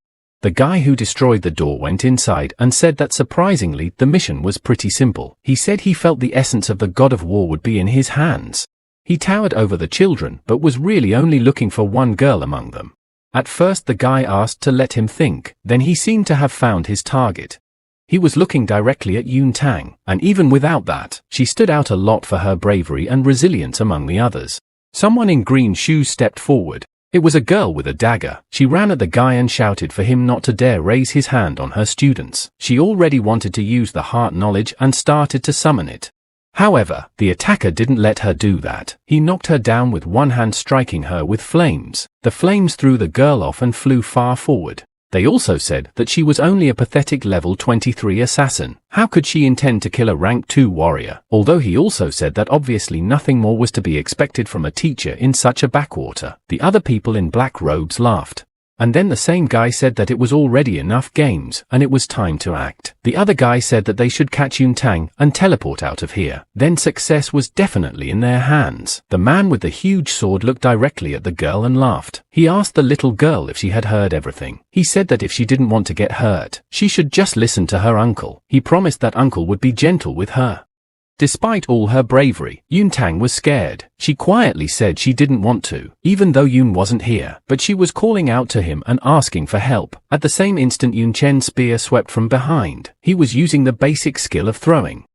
The guy who destroyed the door went inside and said that surprisingly the mission was pretty simple. He said he felt the essence of the god of war would be in his hands. He towered over the children but was really only looking for one girl among them. At first the guy asked to let him think, then he seemed to have found his target. He was looking directly at Yun Tang, and even without that, she stood out a lot for her bravery and resilience among the others. Someone in green shoes stepped forward. It was a girl with a dagger. She ran at the guy and shouted for him not to dare raise his hand on her students. She already wanted to use the heart knowledge and started to summon it. However, the attacker didn't let her do that. He knocked her down with one hand, striking her with flames. The flames threw the girl off and flew far forward. They also said that she was only a pathetic level 23 assassin. How could she intend to kill a rank 2 warrior? Although he also said that obviously nothing more was to be expected from a teacher in such a backwater. The other people in black robes laughed. And then the same guy said that it was already enough games and it was time to act. The other guy said that they should catch Yun Tang and teleport out of here. Then success was definitely in their hands. The man with the huge sword looked directly at the girl and laughed. He asked the little girl if she had heard everything. He said that if she didn't want to get hurt, she should just listen to her uncle. He promised that uncle would be gentle with her. Despite all her bravery, Yun Tang was scared. She quietly said she didn't want to, even though Yun wasn't here, but she was calling out to him and asking for help. At the same instant Yun Chen's spear swept from behind. He was using the basic skill of throwing.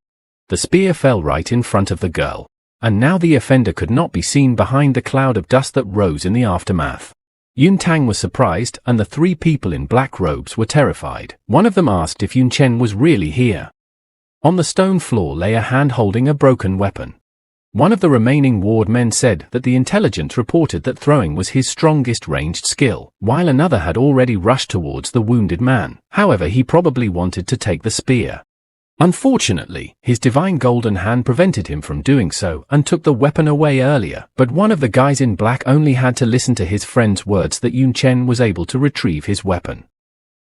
The spear fell right in front of the girl. And now the offender could not be seen behind the cloud of dust that rose in the aftermath. Yun Tang was surprised and the three people in black robes were terrified. One of them asked if Yun Chen was really here. On the stone floor lay a hand holding a broken weapon. One of the remaining ward men said that the intelligence reported that throwing was his strongest ranged skill, while another had already rushed towards the wounded man. However, he probably wanted to take the spear. Unfortunately, his divine golden hand prevented him from doing so and took the weapon away earlier, but one of the guys in black only had to listen to his friend's words that Yun Chen was able to retrieve his weapon.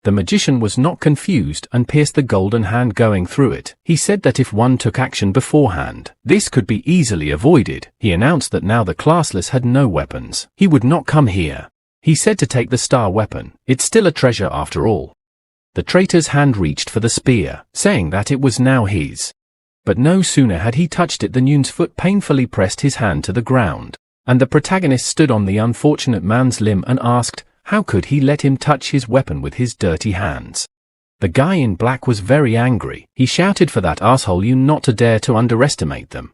The magician was not confused and pierced the golden hand going through it. He said that if one took action beforehand, this could be easily avoided. He announced that now the classless had no weapons. He would not come here. He said to take the star weapon. It's still a treasure after all. The traitor's hand reached for the spear, saying that it was now his. But no sooner had he touched it than Yun's foot painfully pressed his hand to the ground, and the protagonist stood on the unfortunate man's limb and asked, how could he let him touch his weapon with his dirty hands? The guy in black was very angry. He shouted for that asshole Yun not to dare to underestimate them.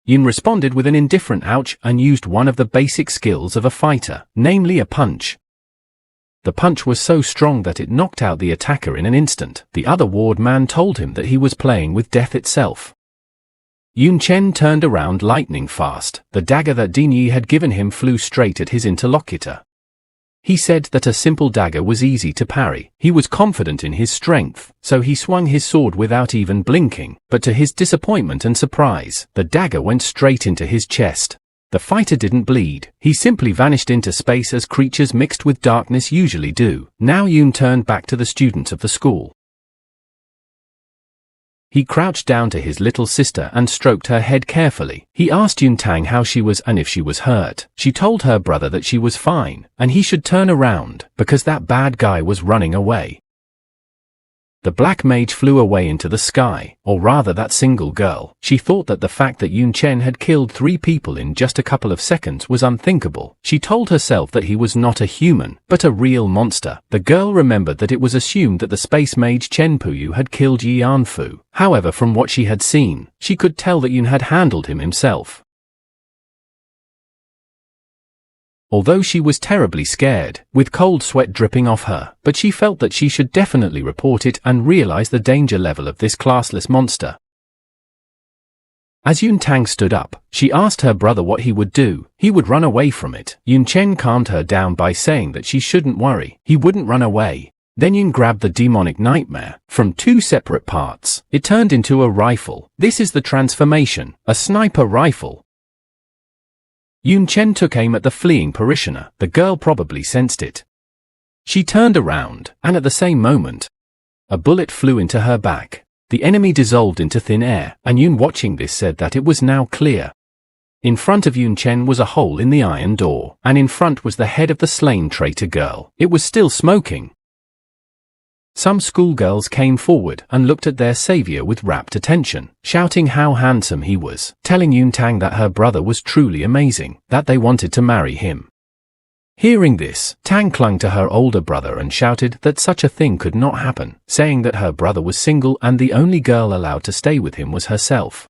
Yun responded with an indifferent ouch and used one of the basic skills of a fighter, namely a punch. The punch was so strong that it knocked out the attacker in an instant. The other ward man told him that he was playing with death itself. Yun Chen turned around lightning fast. The dagger that Din Yi had given him flew straight at his interlocutor. He said that a simple dagger was easy to parry. He was confident in his strength, so he swung his sword without even blinking, but to his disappointment and surprise, the dagger went straight into his chest. The fighter didn't bleed. He simply vanished into space as creatures mixed with darkness usually do. Now Yun turned back to the students of the school. He crouched down to his little sister and stroked her head carefully. He asked Yun Tang how she was and if she was hurt. She told her brother that she was fine, and he should turn around, because that bad guy was running away. The black mage flew away into the sky, or rather that single girl. She thought that the fact that Yun Chen had killed 3 people in just a couple of seconds was unthinkable. She told herself that he was not a human, but a real monster. The girl remembered that it was assumed that the space mage Chen Puyu had killed Yi Anfu. However, from what she had seen, she could tell that Yun had handled him himself. Although she was terribly scared, with cold sweat dripping off her, but she felt that she should definitely report it and realize the danger level of this classless monster. As Yun Tang stood up, she asked her brother what he would do. He would run away from it. Yun Chen calmed her down by saying that she shouldn't worry. He wouldn't run away. Then Yun grabbed the demonic nightmare from two separate parts. It turned into a rifle. This is the transformation, a sniper rifle. Yun Chen took aim at the fleeing parishioner. The girl probably sensed it. She turned around, and at the same moment, a bullet flew into her back. The enemy dissolved into thin air, and Yun watching this said that it was now clear. In front of Yun Chen was a hole in the iron door, and in front was the head of the slain traitor girl. It was still smoking. Some schoolgirls came forward and looked at their savior with rapt attention, shouting how handsome he was, telling Yun Tang that her brother was truly amazing, that they wanted to marry him. Hearing this, Tang clung to her older brother and shouted that such a thing could not happen, saying that her brother was single and the only girl allowed to stay with him was herself.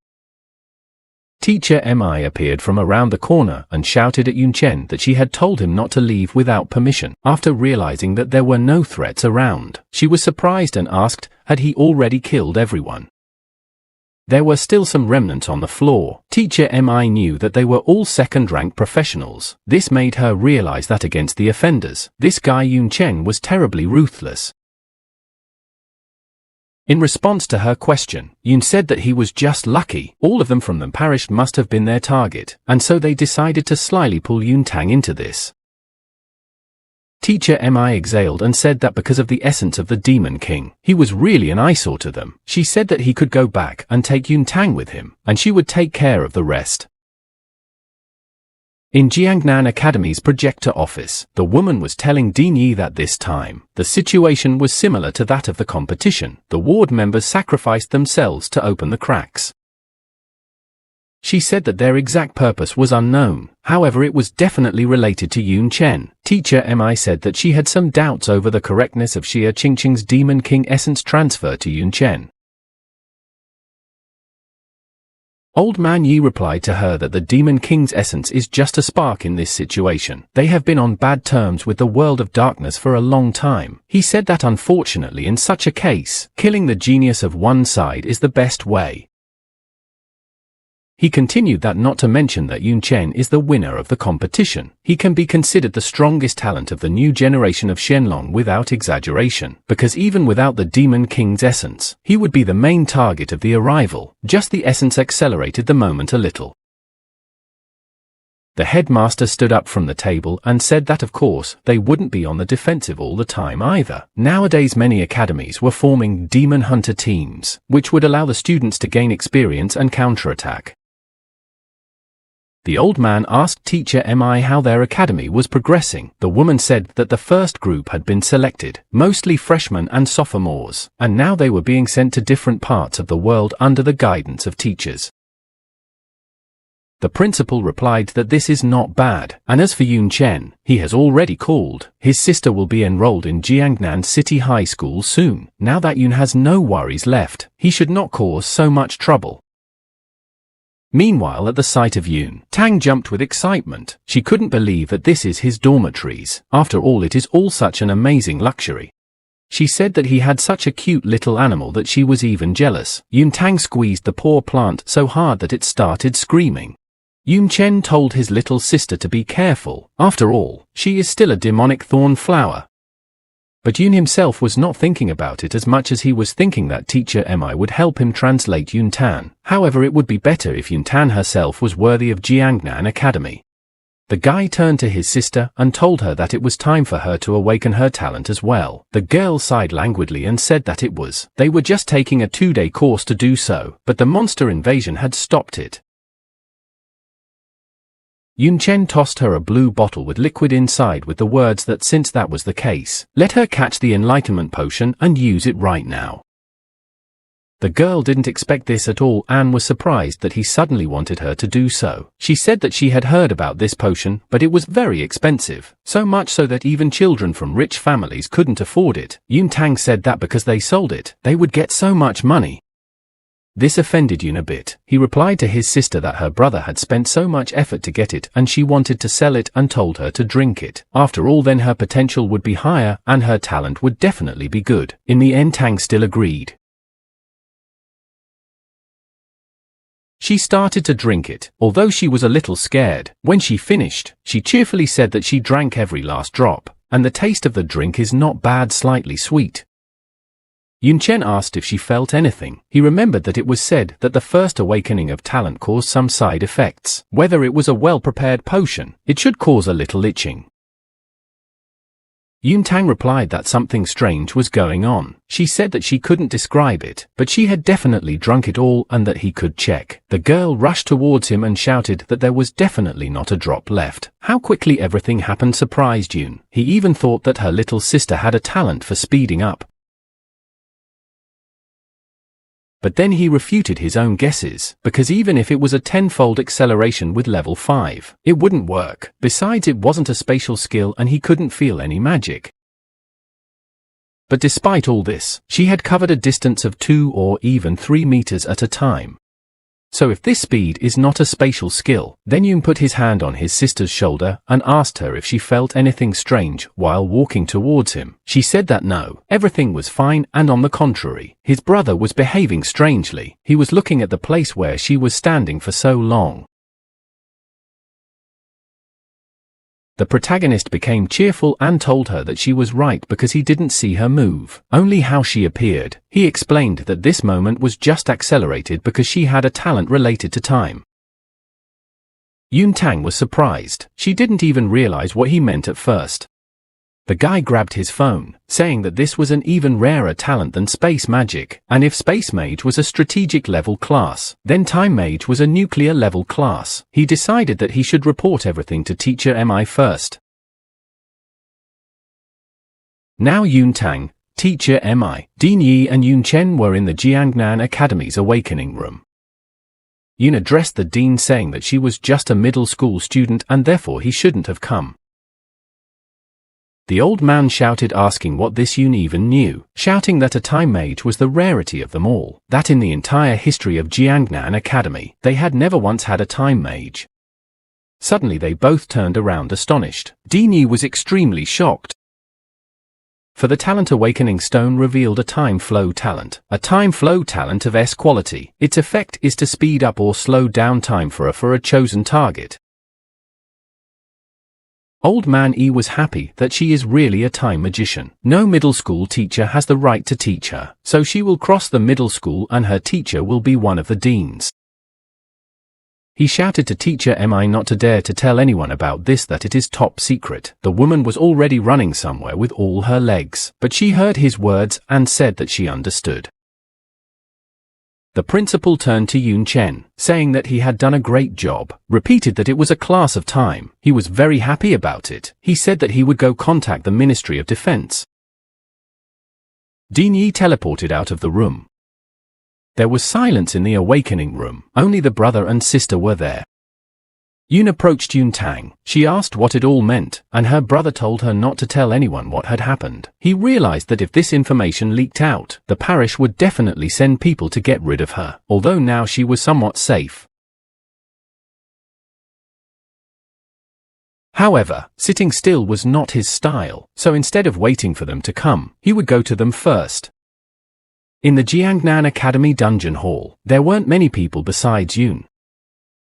Teacher Mi appeared from around the corner and shouted at Yun Chen that she had told him not to leave without permission. After realizing that there were no threats around, she was surprised and asked, had he already killed everyone? There were still some remnants on the floor. Teacher Mi knew that they were all second-rank professionals. This made her realize that against the offenders, this guy Yun Chen was terribly ruthless. In response to her question, Yun said that he was just lucky. All of them from the parish must have been their target, and so they decided to slyly pull Yun Tang into this. Teacher Mi exhaled and said that because of the essence of the Demon King, he was really an eyesore to them. She said that he could go back and take Yun Tang with him, and she would take care of the rest. In Jiangnan Academy's projector office, the woman was telling Dean Yi that this time, the situation was similar to that of the competition. The ward members sacrificed themselves to open the cracks. She said that their exact purpose was unknown, however it was definitely related to Yun Chen. Teacher Mi said that she had some doubts over the correctness of Xia Qingqing's Demon King essence transfer to Yun Chen. Old Man Yi replied to her that the Demon King's essence is just a spark in this situation. They have been on bad terms with the world of darkness for a long time. He said that unfortunately in such a case, killing the genius of one side is the best way. He continued that not to mention that Yun Chen is the winner of the competition. He can be considered the strongest talent of the new generation of Shenlong without exaggeration, because even without the Demon King's essence, he would be the main target of the arrival. Just the essence accelerated the moment a little. The headmaster stood up from the table and said that of course, they wouldn't be on the defensive all the time either. Nowadays many academies were forming demon hunter teams, which would allow the students to gain experience and counterattack. The old man asked Teacher Mi how their academy was progressing. The woman said that the first group had been selected, mostly freshmen and sophomores, and now they were being sent to different parts of the world under the guidance of teachers. The principal replied that this is not bad, and as for Yun Chen, he has already called. His sister will be enrolled in Jiangnan City High School soon. Now that Yun has no worries left, he should not cause so much trouble. Meanwhile, at the sight of Yun, Tang jumped with excitement. She couldn't believe that this is his dormitories. After all, it is all such an amazing luxury. She said that he had such a cute little animal that she was even jealous. Yun Tang squeezed the poor plant so hard that it started screaming. Yun Chen told his little sister to be careful. After all, she is still a demonic thorn flower. But Yun himself was not thinking about it as much as he was thinking that Teacher Mi would help him translate Yun Tan. However, it would be better if Yun Tan herself was worthy of Jiangnan Academy. The guy turned to his sister and told her that it was time for her to awaken her talent as well. The girl sighed languidly and said that it was. They were just taking a 2-day course to do so, but the monster invasion had stopped it. Yun Chen tossed her a blue bottle with liquid inside with the words that since that was the case, let her catch the enlightenment potion and use it right now. The girl didn't expect this at all and was surprised that he suddenly wanted her to do so. She said that she had heard about this potion, but it was very expensive, so much so that even children from rich families couldn't afford it. Yun Tang said that because they sold it, they would get so much money. This offended Yun a bit. He replied to his sister that her brother had spent so much effort to get it and she wanted to sell it and told her to drink it. After all, then her potential would be higher and her talent would definitely be good. In the end, Tang still agreed. She started to drink it, although she was a little scared. When she finished, she cheerfully said that she drank every last drop, and the taste of the drink is not bad, slightly sweet. Yun Chen asked if she felt anything. He remembered that it was said that the first awakening of talent caused some side effects. Whether it was a well-prepared potion, it should cause a little itching. Yun Tang replied that something strange was going on. She said that she couldn't describe it, but she had definitely drunk it all and that he could check. The girl rushed towards him and shouted that there was definitely not a drop left. How quickly everything happened surprised Yun. He even thought that her little sister had a talent for speeding up. But then he refuted his own guesses, because even if it was a tenfold acceleration with level 5, it wouldn't work. Besides, it wasn't a spatial skill and he couldn't feel any magic. But despite all this, she had covered a distance of 2 or even 3 meters at a time. So if this speed is not a spatial skill, then Yun put his hand on his sister's shoulder and asked her if she felt anything strange while walking towards him. She said that no, everything was fine, and on the contrary, his brother was behaving strangely. He was looking at the place where she was standing for so long. The protagonist became cheerful and told her that she was right because he didn't see her move, only how she appeared. He explained that this moment was just accelerated because she had a talent related to time. Yun Tang was surprised. She didn't even realize what he meant at first. The guy grabbed his phone, saying that this was an even rarer talent than Space Magic, and if Space Mage was a strategic level class, then Time Mage was a nuclear level class. He decided that he should report everything to Teacher Mi first. Now Yun Tang, Teacher Mi, Dean Yi and Yun Chen were in the Jiangnan Academy's awakening room. Yun addressed the dean saying that she was just a middle school student and therefore he shouldn't have come. The old man shouted, asking what this Yun even knew, shouting that a Time Mage was the rarity of them all, that in the entire history of Jiangnan Academy, they had never once had a Time Mage. Suddenly they both turned around astonished. Dean Yi was extremely shocked. For the talent Awakening Stone revealed a Time Flow talent. A Time Flow talent of S quality. Its effect is to speed up or slow down time for a chosen target. Old Man E was happy that she is really a time magician. No middle school teacher has the right to teach her, so she will cross the middle school and her teacher will be one of the deans. He shouted to Teacher Mi not to dare to tell anyone about this, that it is top secret. The woman was already running somewhere with all her legs, but she heard his words and said that she understood. The principal turned to Yun Chen, saying that he had done a great job, repeated that it was a class of time. He was very happy about it. He said that he would go contact the Ministry of Defense. Dean Yi teleported out of the room. There was silence in the awakening room. Only the brother and sister were there. Yun approached Yun Tang. She asked what it all meant, and her brother told her not to tell anyone what had happened. He realized that if this information leaked out, the parish would definitely send people to get rid of her, although now she was somewhat safe. However, sitting still was not his style, so instead of waiting for them to come, he would go to them first. In the Jiangnan Academy dungeon hall, there weren't many people besides Yun.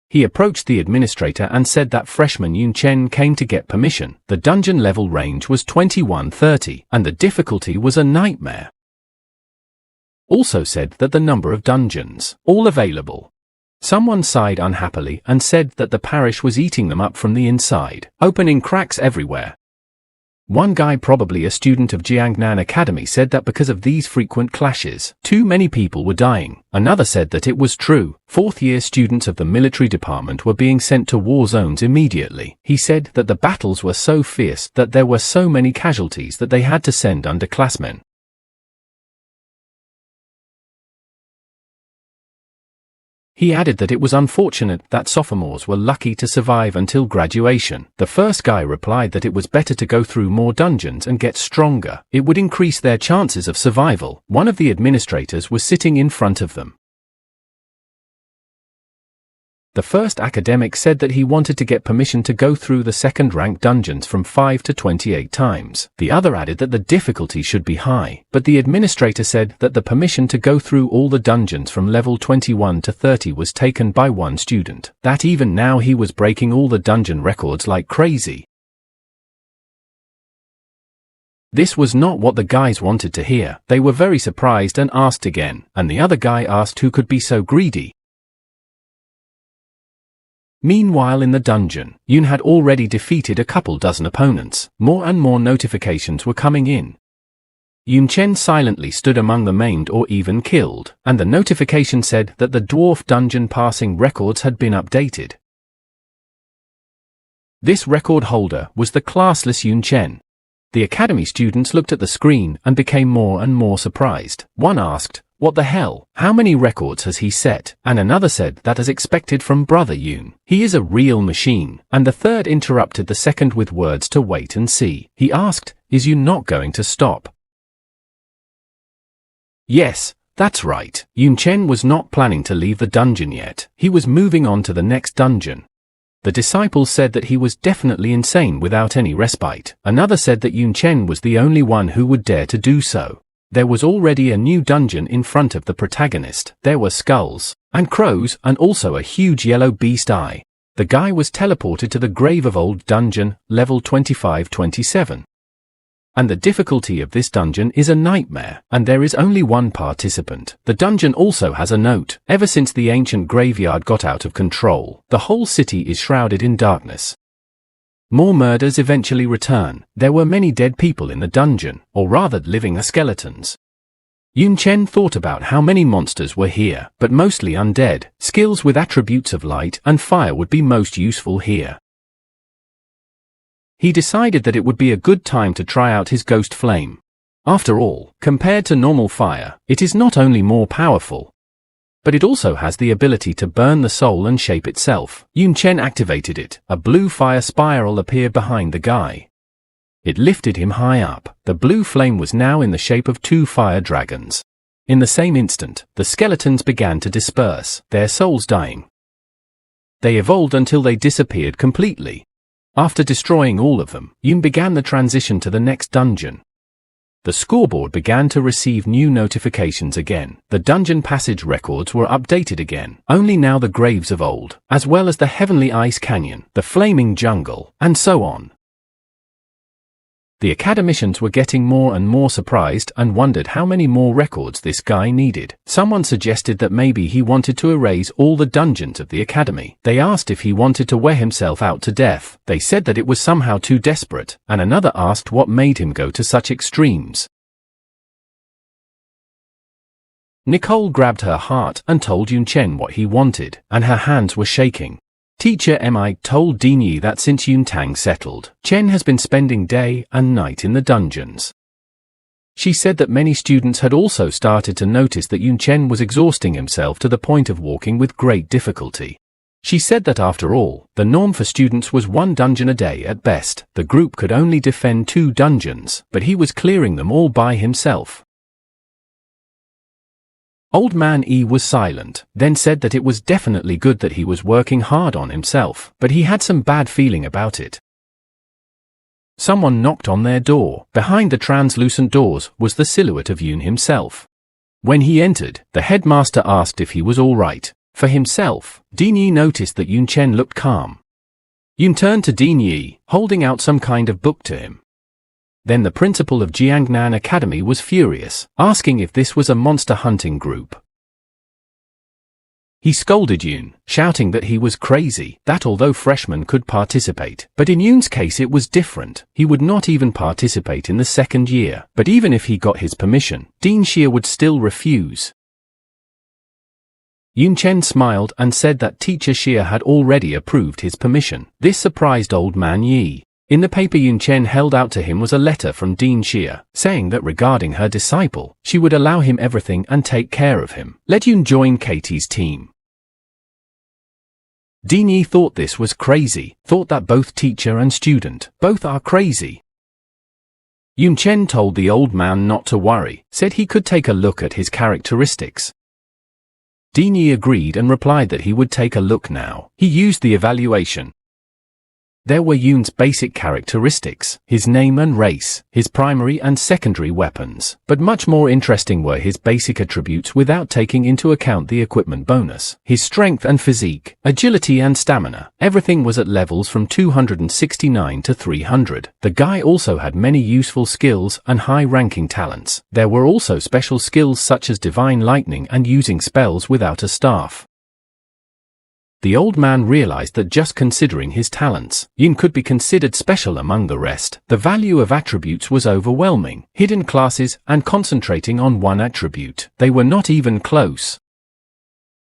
He approached the administrator and said that freshman Yun Chen came to get permission. The dungeon level range was 2130, and the difficulty was a nightmare. Also said that the number of dungeons, all available. Someone sighed unhappily and said that the parish was eating them up from the inside, opening cracks everywhere. One guy, probably a student of Jiangnan Academy, said that because of these frequent clashes, too many people were dying. Another said that it was true. Fourth-year students of the military department were being sent to war zones immediately. He said that the battles were so fierce that there were so many casualties that they had to send underclassmen. He added that it was unfortunate that sophomores were lucky to survive until graduation. The first guy replied that it was better to go through more dungeons and get stronger. It would increase their chances of survival. One of the administrators was sitting in front of them. The first academic said that he wanted to get permission to go through the second-rank dungeons from 5 to 28 times. The other added that the difficulty should be high, but the administrator said that the permission to go through all the dungeons from level 21 to 30 was taken by one student, that even now he was breaking all the dungeon records like crazy. This was not what the guys wanted to hear. They were very surprised and asked again, and the other guy asked who could be so greedy. Meanwhile in the dungeon, Yun had already defeated a couple dozen opponents. More and more notifications were coming in. Yun Chen silently stood among the maimed or even killed, and the notification said that the dwarf dungeon passing records had been updated. This record holder was the classless Yun Chen. The academy students looked at the screen and became more and more surprised. One asked, "What the hell? How many records has he set?" And another said that as expected from brother Yun. "He is a real machine." And the third interrupted the second with words to wait and see. He asked, "Is Yun not going to stop?" Yes, that's right. Yun Chen was not planning to leave the dungeon yet. He was moving on to the next dungeon. The disciples said that he was definitely insane without any respite. Another said that Yun Chen was the only one who would dare to do so. There was already a new dungeon in front of the protagonist. There were skulls, and crows, and also a huge yellow beast eye. The guy was teleported to the grave of old dungeon, level 25-27. And the difficulty of this dungeon is a nightmare, and there is only one participant. The dungeon also has a note. Ever since the ancient graveyard got out of control, the whole city is shrouded in darkness. More murders eventually return. There were many dead people in the dungeon, or rather living skeletons. Yun Chen thought about how many monsters were here, but mostly undead. Skills with attributes of light and fire would be most useful here. He decided that it would be a good time to try out his ghost flame. After all, compared to normal fire, it is not only more powerful, but it also has the ability to burn the soul and shape itself. Yun Chen activated it. A blue fire spiral appeared behind the guy. It lifted him high up. The blue flame was now in the shape of 2 fire dragons. In the same instant, the skeletons began to disperse, their souls dying. They evolved until they disappeared completely. After destroying all of them, Yun began the transition to the next dungeon. The scoreboard began to receive new notifications again. The dungeon passage records were updated again. Only now the graves of old, as well as the heavenly ice canyon, the flaming jungle, and so on. The academicians were getting more and more surprised and wondered how many more records this guy needed. Someone suggested that maybe he wanted to erase all the dungeons of the academy. They asked if he wanted to wear himself out to death. They said that it was somehow too desperate, and another asked what made him go to such extremes. Nicole grabbed her heart and told Yun Chen what he wanted, and her hands were shaking. Teacher Mi told Dinyi that since Yun Tang settled, Chen has been spending day and night in the dungeons. She said that many students had also started to notice that Yun Chen was exhausting himself to the point of walking with great difficulty. She said that after all, the norm for students was 1 dungeon a day at best. The group could only defend 2 dungeons, but he was clearing them all by himself. Old Man E was silent, then said that it was definitely good that he was working hard on himself, but he had some bad feeling about it. Someone knocked on their door. Behind the translucent doors was the silhouette of Yun himself. When he entered, the headmaster asked if he was all right. For himself, Dinyi noticed that Yun Chen looked calm. Yun turned to Dinyi, holding out some kind of book to him. Then the principal of Jiangnan Academy was furious, asking if this was a monster hunting group. He scolded Yun, shouting that he was crazy, that although freshmen could participate, but in Yun's case it was different. He would not even participate in the second year, but even if he got his permission, Dean Xie would still refuse. Yun Chen smiled and said that Teacher Xie had already approved his permission. This surprised Old Man Yi. In the paper Yun Chen held out to him was a letter from Dean Xie, saying that regarding her disciple, she would allow him everything and take care of him. Let Yun join Katie's team. Dean Yi thought this was crazy, thought that both teacher and student, both are crazy. Yun Chen told the old man not to worry, said he could take a look at his characteristics. Dini agreed and replied that he would take a look now. He used the evaluation. There were Yun's basic characteristics, his name and race, his primary and secondary weapons, but much more interesting were his basic attributes without taking into account the equipment bonus, his strength and physique, agility and stamina. Everything was at levels from 269 to 300. The guy also had many useful skills and high-ranking talents. There were also special skills such as divine lightning and using spells without a staff. The old man realized that just considering his talents, Yun could be considered special among the rest. The value of attributes was overwhelming, hidden classes and concentrating on one attribute. They were not even close.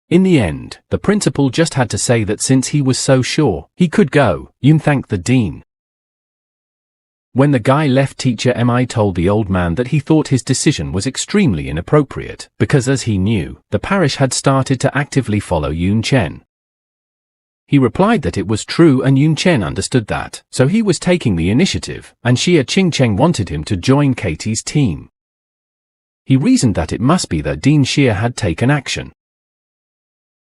In the end, the principal just had to say that since he was so sure, he could go. Yun thanked the dean. When the guy left, Teacher Mi told the old man that he thought his decision was extremely inappropriate, because as he knew, the parish had started to actively follow Yun Chen. He replied that it was true and Yun Chen understood that, so he was taking the initiative, and Xia Qingcheng wanted him to join Katie's team. He reasoned that it must be that Dean Xia had taken action.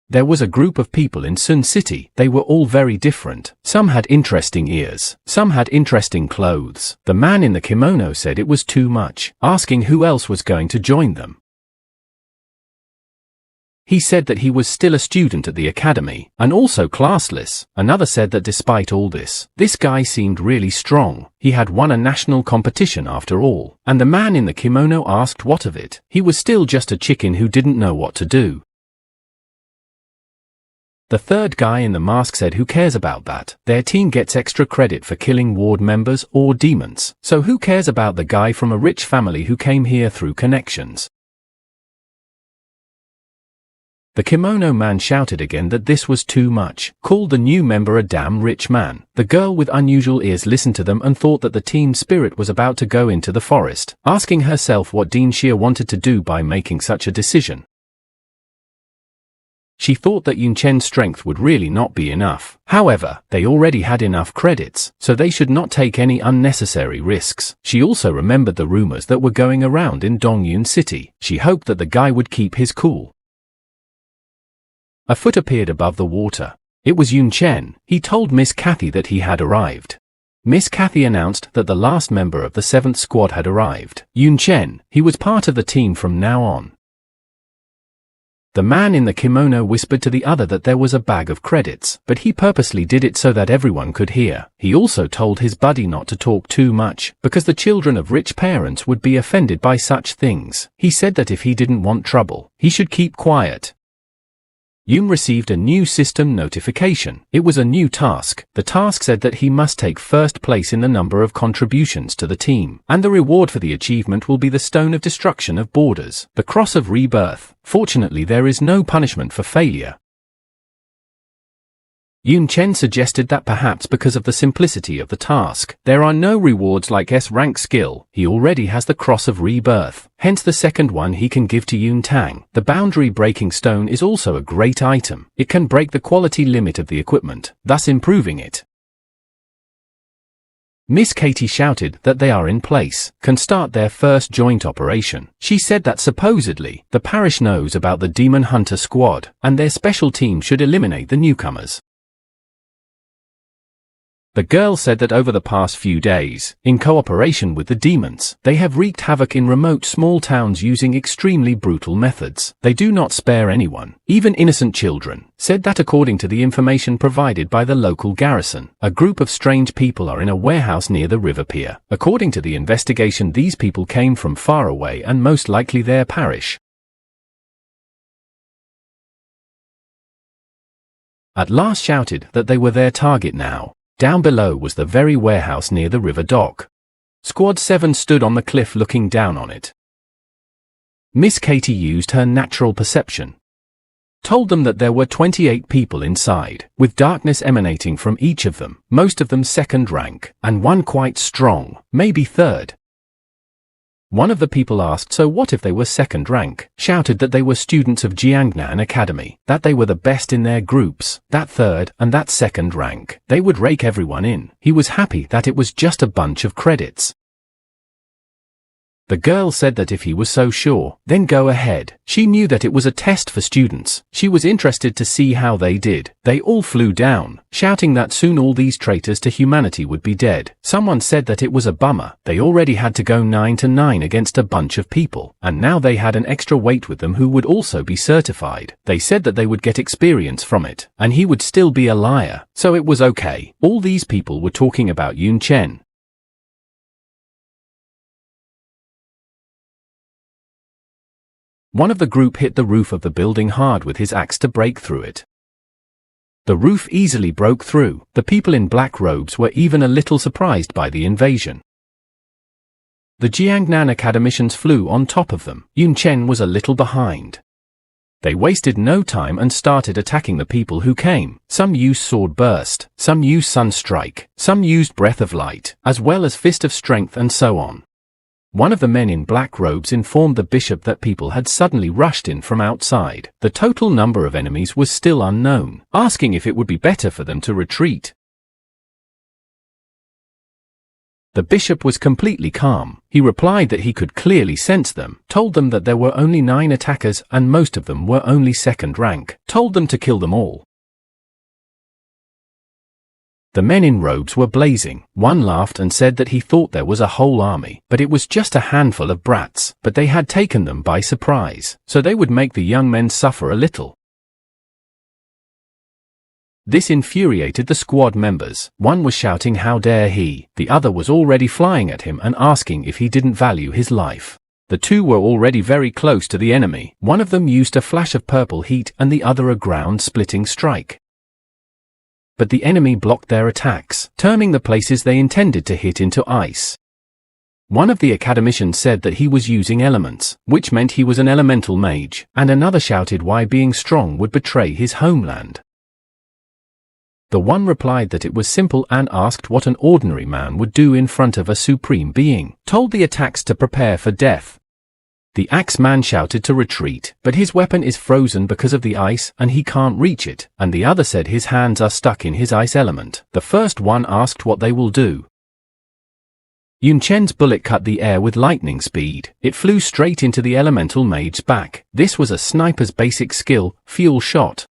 There was a group of people in Sun City. They were all very different. Some had interesting ears, some had interesting clothes. The man in the kimono said it was too much, asking who else was going to join them. He said that he was still a student at the academy, and also classless. Another said that despite all this, this guy seemed really strong. He had won a national competition after all. And the man in the kimono asked what of it. He was still just a chicken who didn't know what to do. The third guy in the mask said who cares about that? Their team gets extra credit for killing ward members or demons. So who cares about the guy from a rich family who came here through connections? The kimono man shouted again that this was too much, called the new member a damn rich man. The girl with unusual ears listened to them and thought that the team spirit was about to go into the forest, asking herself what Dean Xia wanted to do by making such a decision. She thought that Yun Chen's strength would really not be enough. However, they already had enough credits, so they should not take any unnecessary risks. She also remembered the rumors that were going around in Dongyun City. She hoped that the guy would keep his cool. A foot appeared above the water. It was Yun Chen. He told Miss Kathy that he had arrived. Miss Kathy announced that the last member of the 7th squad had arrived. Yun Chen, he was part of the team from now on. The man in the kimono whispered to the other that there was a bag of credits, but he purposely did it so that everyone could hear. He also told his buddy not to talk too much, because the children of rich parents would be offended by such things. He said that if he didn't want trouble, he should keep quiet. Yun received a new system notification. It was a new task. The task said that he must take first place in the number of contributions to the team, and the reward for the achievement will be the Stone of Destruction of Borders, the Cross of Rebirth. Fortunately, there is no punishment for failure. Yun Chen suggested that perhaps because of the simplicity of the task, there are no rewards like S-rank skill. He already has the Cross of Rebirth, hence the second one he can give to Yun Tang. The boundary-breaking stone is also a great item. It can break the quality limit of the equipment, thus improving it. Miss Katie shouted that they are in place, can start their first joint operation. She said that supposedly, the parish knows about the Demon Hunter squad, and their special team should eliminate the newcomers. The girl said that over the past few days, in cooperation with the demons, they have wreaked havoc in remote small towns using extremely brutal methods. They do not spare anyone, even innocent children. Said that according to the information provided by the local garrison, a group of strange people are in a warehouse near the river pier. According to the investigation, these people came from far away and most likely their parish. At last shouted that they were their target now. Down below was the very warehouse near the river dock. Squad 7 stood on the cliff looking down on it. Miss Katie used her natural perception. Told them that there were 28 people inside, with darkness emanating from each of them, most of them second rank, and one quite strong, maybe third. One of the people asked so what if they were second rank, shouted that they were students of Jiangnan Academy, that they were the best in their groups, that third and that second rank, they would rake everyone in. He was happy that it was just a bunch of credits. The girl said that if he was so sure, then go ahead. She knew that it was a test for students. She was interested to see how they did. They all flew down, shouting that soon all these traitors to humanity would be dead. Someone said that it was a bummer. They already had to go 9-9 against a bunch of people, and now they had an extra weight with them who would also be certified. They said that they would get experience from it, and he would still be a liar, so it was okay. All these people were talking about Yun Chen. One of the group hit the roof of the building hard with his axe to break through it. The roof easily broke through. The people in black robes were even a little surprised by the invasion. The Jiangnan academicians flew on top of them. Yun Chen was a little behind. They wasted no time and started attacking the people who came. Some used sword burst, some used sun strike, some used breath of light, as well as fist of strength and so on. One of the men in black robes informed the bishop that people had suddenly rushed in from outside. The total number of enemies was still unknown, asking if it would be better for them to retreat. The bishop was completely calm. He replied that he could clearly sense them, told them that there were only 9 attackers and most of them were only second rank, told them to kill them all. The men in robes were blazing. One laughed and said that he thought there was a whole army, but it was just a handful of brats, but they had taken them by surprise, so they would make the young men suffer a little. This infuriated the squad members. One was shouting how dare he, the other was already flying at him and asking if he didn't value his life. The two were already very close to the enemy. One of them used a flash of purple heat and the other a ground-splitting strike. But the enemy blocked their attacks, turning the places they intended to hit into ice. One of the academicians said that he was using elements, which meant he was an elemental mage, and another shouted why being strong would betray his homeland. The one replied that it was simple and asked what an ordinary man would do in front of a supreme being, told the attacks to prepare for death. The axe man shouted to retreat, but his weapon is frozen because of the ice and he can't reach it, and the other said his hands are stuck in his ice element. The first one asked what they will do. Yun Chen's bullet cut the air with lightning speed. It flew straight into the elemental mage's back. This was a sniper's basic skill, fuel shot.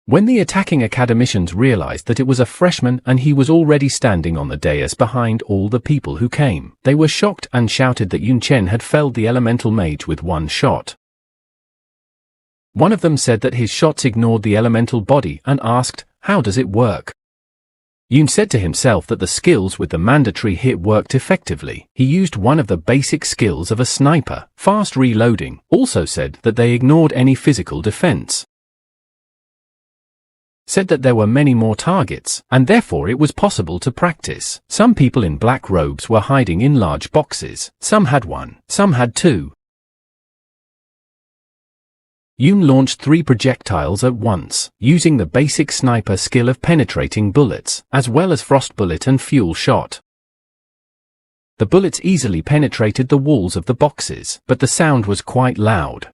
When the attacking academicians realized that it was a freshman and he was already standing on the dais behind all the people who came, they were shocked and shouted that Yun Chen had felled the elemental mage with one shot. One of them said that his shots ignored the elemental body and asked, how does it work? Yun said to himself that the skills with the mandatory hit worked effectively. He used one of the basic skills of a sniper, fast reloading, also said that they ignored any physical defense. Said that there were many more targets, and therefore it was possible to practice. Some people in black robes were hiding in large boxes. Some had 1, some had 2. Yun launched 3 projectiles at once, using the basic sniper skill of penetrating bullets, as well as frost bullet and fuel shot. The bullets easily penetrated the walls of the boxes, but the sound was quite loud.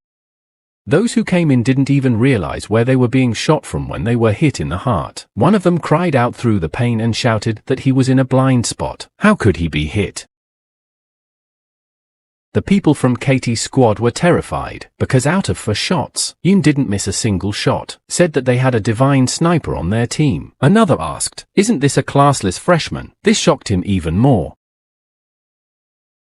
Those who came in didn't even realize where they were being shot from when they were hit in the heart. One of them cried out through the pain and shouted that he was in a blind spot. How could he be hit? The people from Katie's squad were terrified, because out of 4 shots, Yun didn't miss a single shot, said that they had a divine sniper on their team. Another asked, isn't this a classless freshman? This shocked him even more.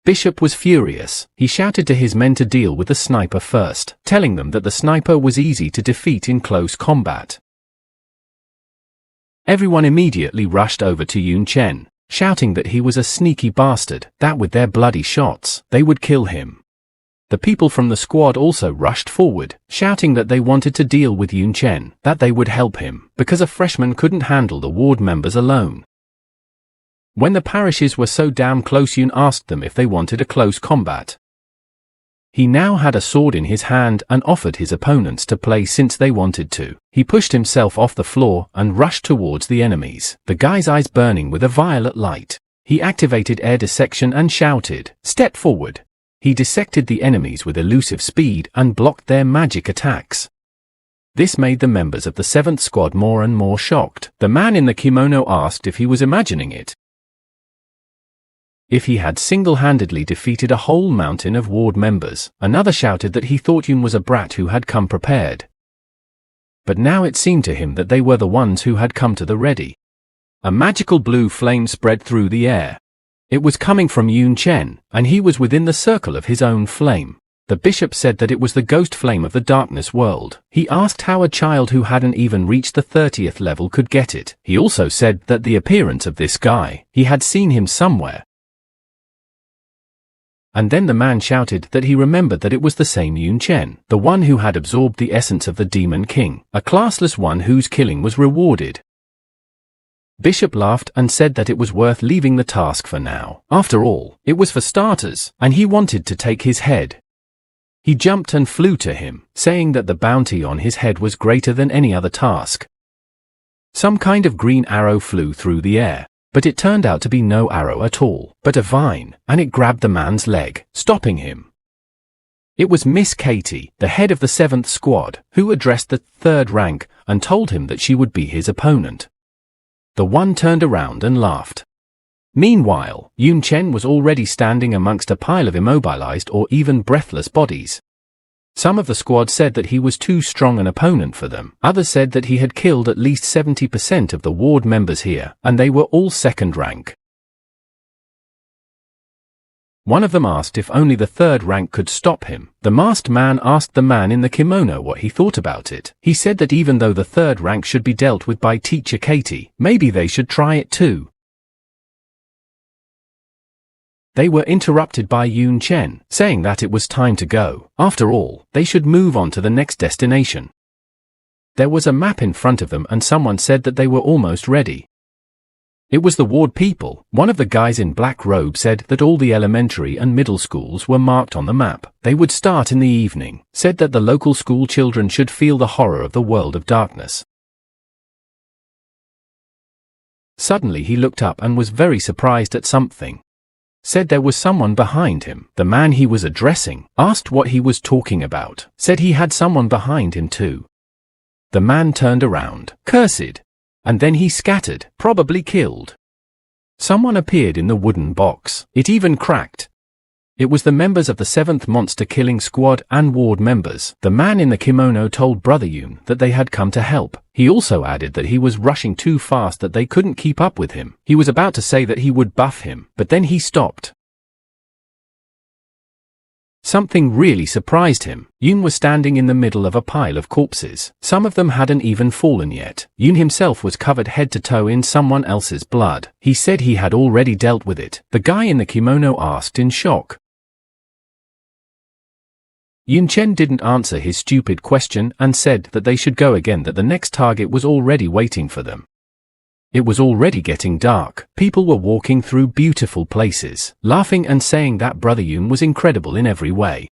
Bishop was furious. He shouted to his men to deal with the sniper first, telling them that the sniper was easy to defeat in close combat. Everyone immediately rushed over to Yun Chen, shouting that he was a sneaky bastard, that with their bloody shots, they would kill him. The people from the squad also rushed forward, shouting that they wanted to deal with Yun Chen, that they would help him, because a freshman couldn't handle the ward members alone. When the parishes were so damn close, Yun asked them if they wanted a close combat. He now had a sword in his hand and offered his opponents to play since they wanted to. He pushed himself off the floor and rushed towards the enemies, the guy's eyes burning with a violet light. He activated air dissection and shouted, "Step forward." He dissected the enemies with elusive speed and blocked their magic attacks. This made the members of the 7th squad more and more shocked. The man in the kimono asked if he was imagining it. if he had single-handedly defeated a whole mountain of ward members. Another shouted that he thought Yun was a brat who had come prepared. But now it seemed to him that they were the ones who had come to the ready. A magical blue flame spread through the air. It was coming from Yun Chen, and he was within the circle of his own flame. The bishop said that it was the ghost flame of the darkness world. He asked how a child who hadn't even reached the 30th level could get it. He also said that the appearance of this guy, he had seen him somewhere. And then the man shouted that he remembered that it was the same Yun Chen, the one who had absorbed the essence of the Demon King, a classless one whose killing was rewarded. Bishop laughed and said that it was worth leaving the task for now. After all, it was for starters, and he wanted to take his head. He jumped and flew to him, saying that the bounty on his head was greater than any other task. Some kind of green arrow flew through the air, but it turned out to be no arrow at all, but a vine, and it grabbed the man's leg, stopping him. It was Miss Katie, the head of the 7th squad, who addressed the 3rd rank and told him that she would be his opponent. The one turned around and laughed. Meanwhile, Yun Chen was already standing amongst a pile of immobilized or even breathless bodies. Some of the squad said that he was too strong an opponent for them. Others said that he had killed at least 70% of the ward members here, and they were all 2nd rank. One of them asked if only the 3rd rank could stop him. The masked man asked the man in the kimono what he thought about it. He said that even though the 3rd rank should be dealt with by Teacher Katie, maybe they should try it too. They were interrupted by Yun Chen, saying that it was time to go. After all, they should move on to the next destination. There was a map in front of them and someone said that they were almost ready. It was the ward people. One of the guys in black robe said that all the elementary and middle schools were marked on the map. They would start in the evening, said that the local school children should feel the horror of the world of darkness. Suddenly he looked up and was very surprised at something. Said there was someone behind him. The man he was addressing asked what he was talking about. Said he had someone behind him too. The man turned around, cursed, and then he scattered, probably killed. Someone appeared in the wooden box. It even cracked. It was the members of the 7th monster killing squad and ward members. The man in the kimono told Brother Yun that they had come to help. He also added that he was rushing too fast that they couldn't keep up with him. He was about to say that he would buff him, but then he stopped. Something really surprised him. Yun was standing in the middle of a pile of corpses. Some of them hadn't even fallen yet. Yun himself was covered head to toe in someone else's blood. He said he had already dealt with it. The guy in the kimono asked in shock. Yun Chen didn't answer his stupid question and said that they should go again, that the next target was already waiting for them. It was already getting dark. People were walking through beautiful places, laughing and saying that Brother Yun was incredible in every way.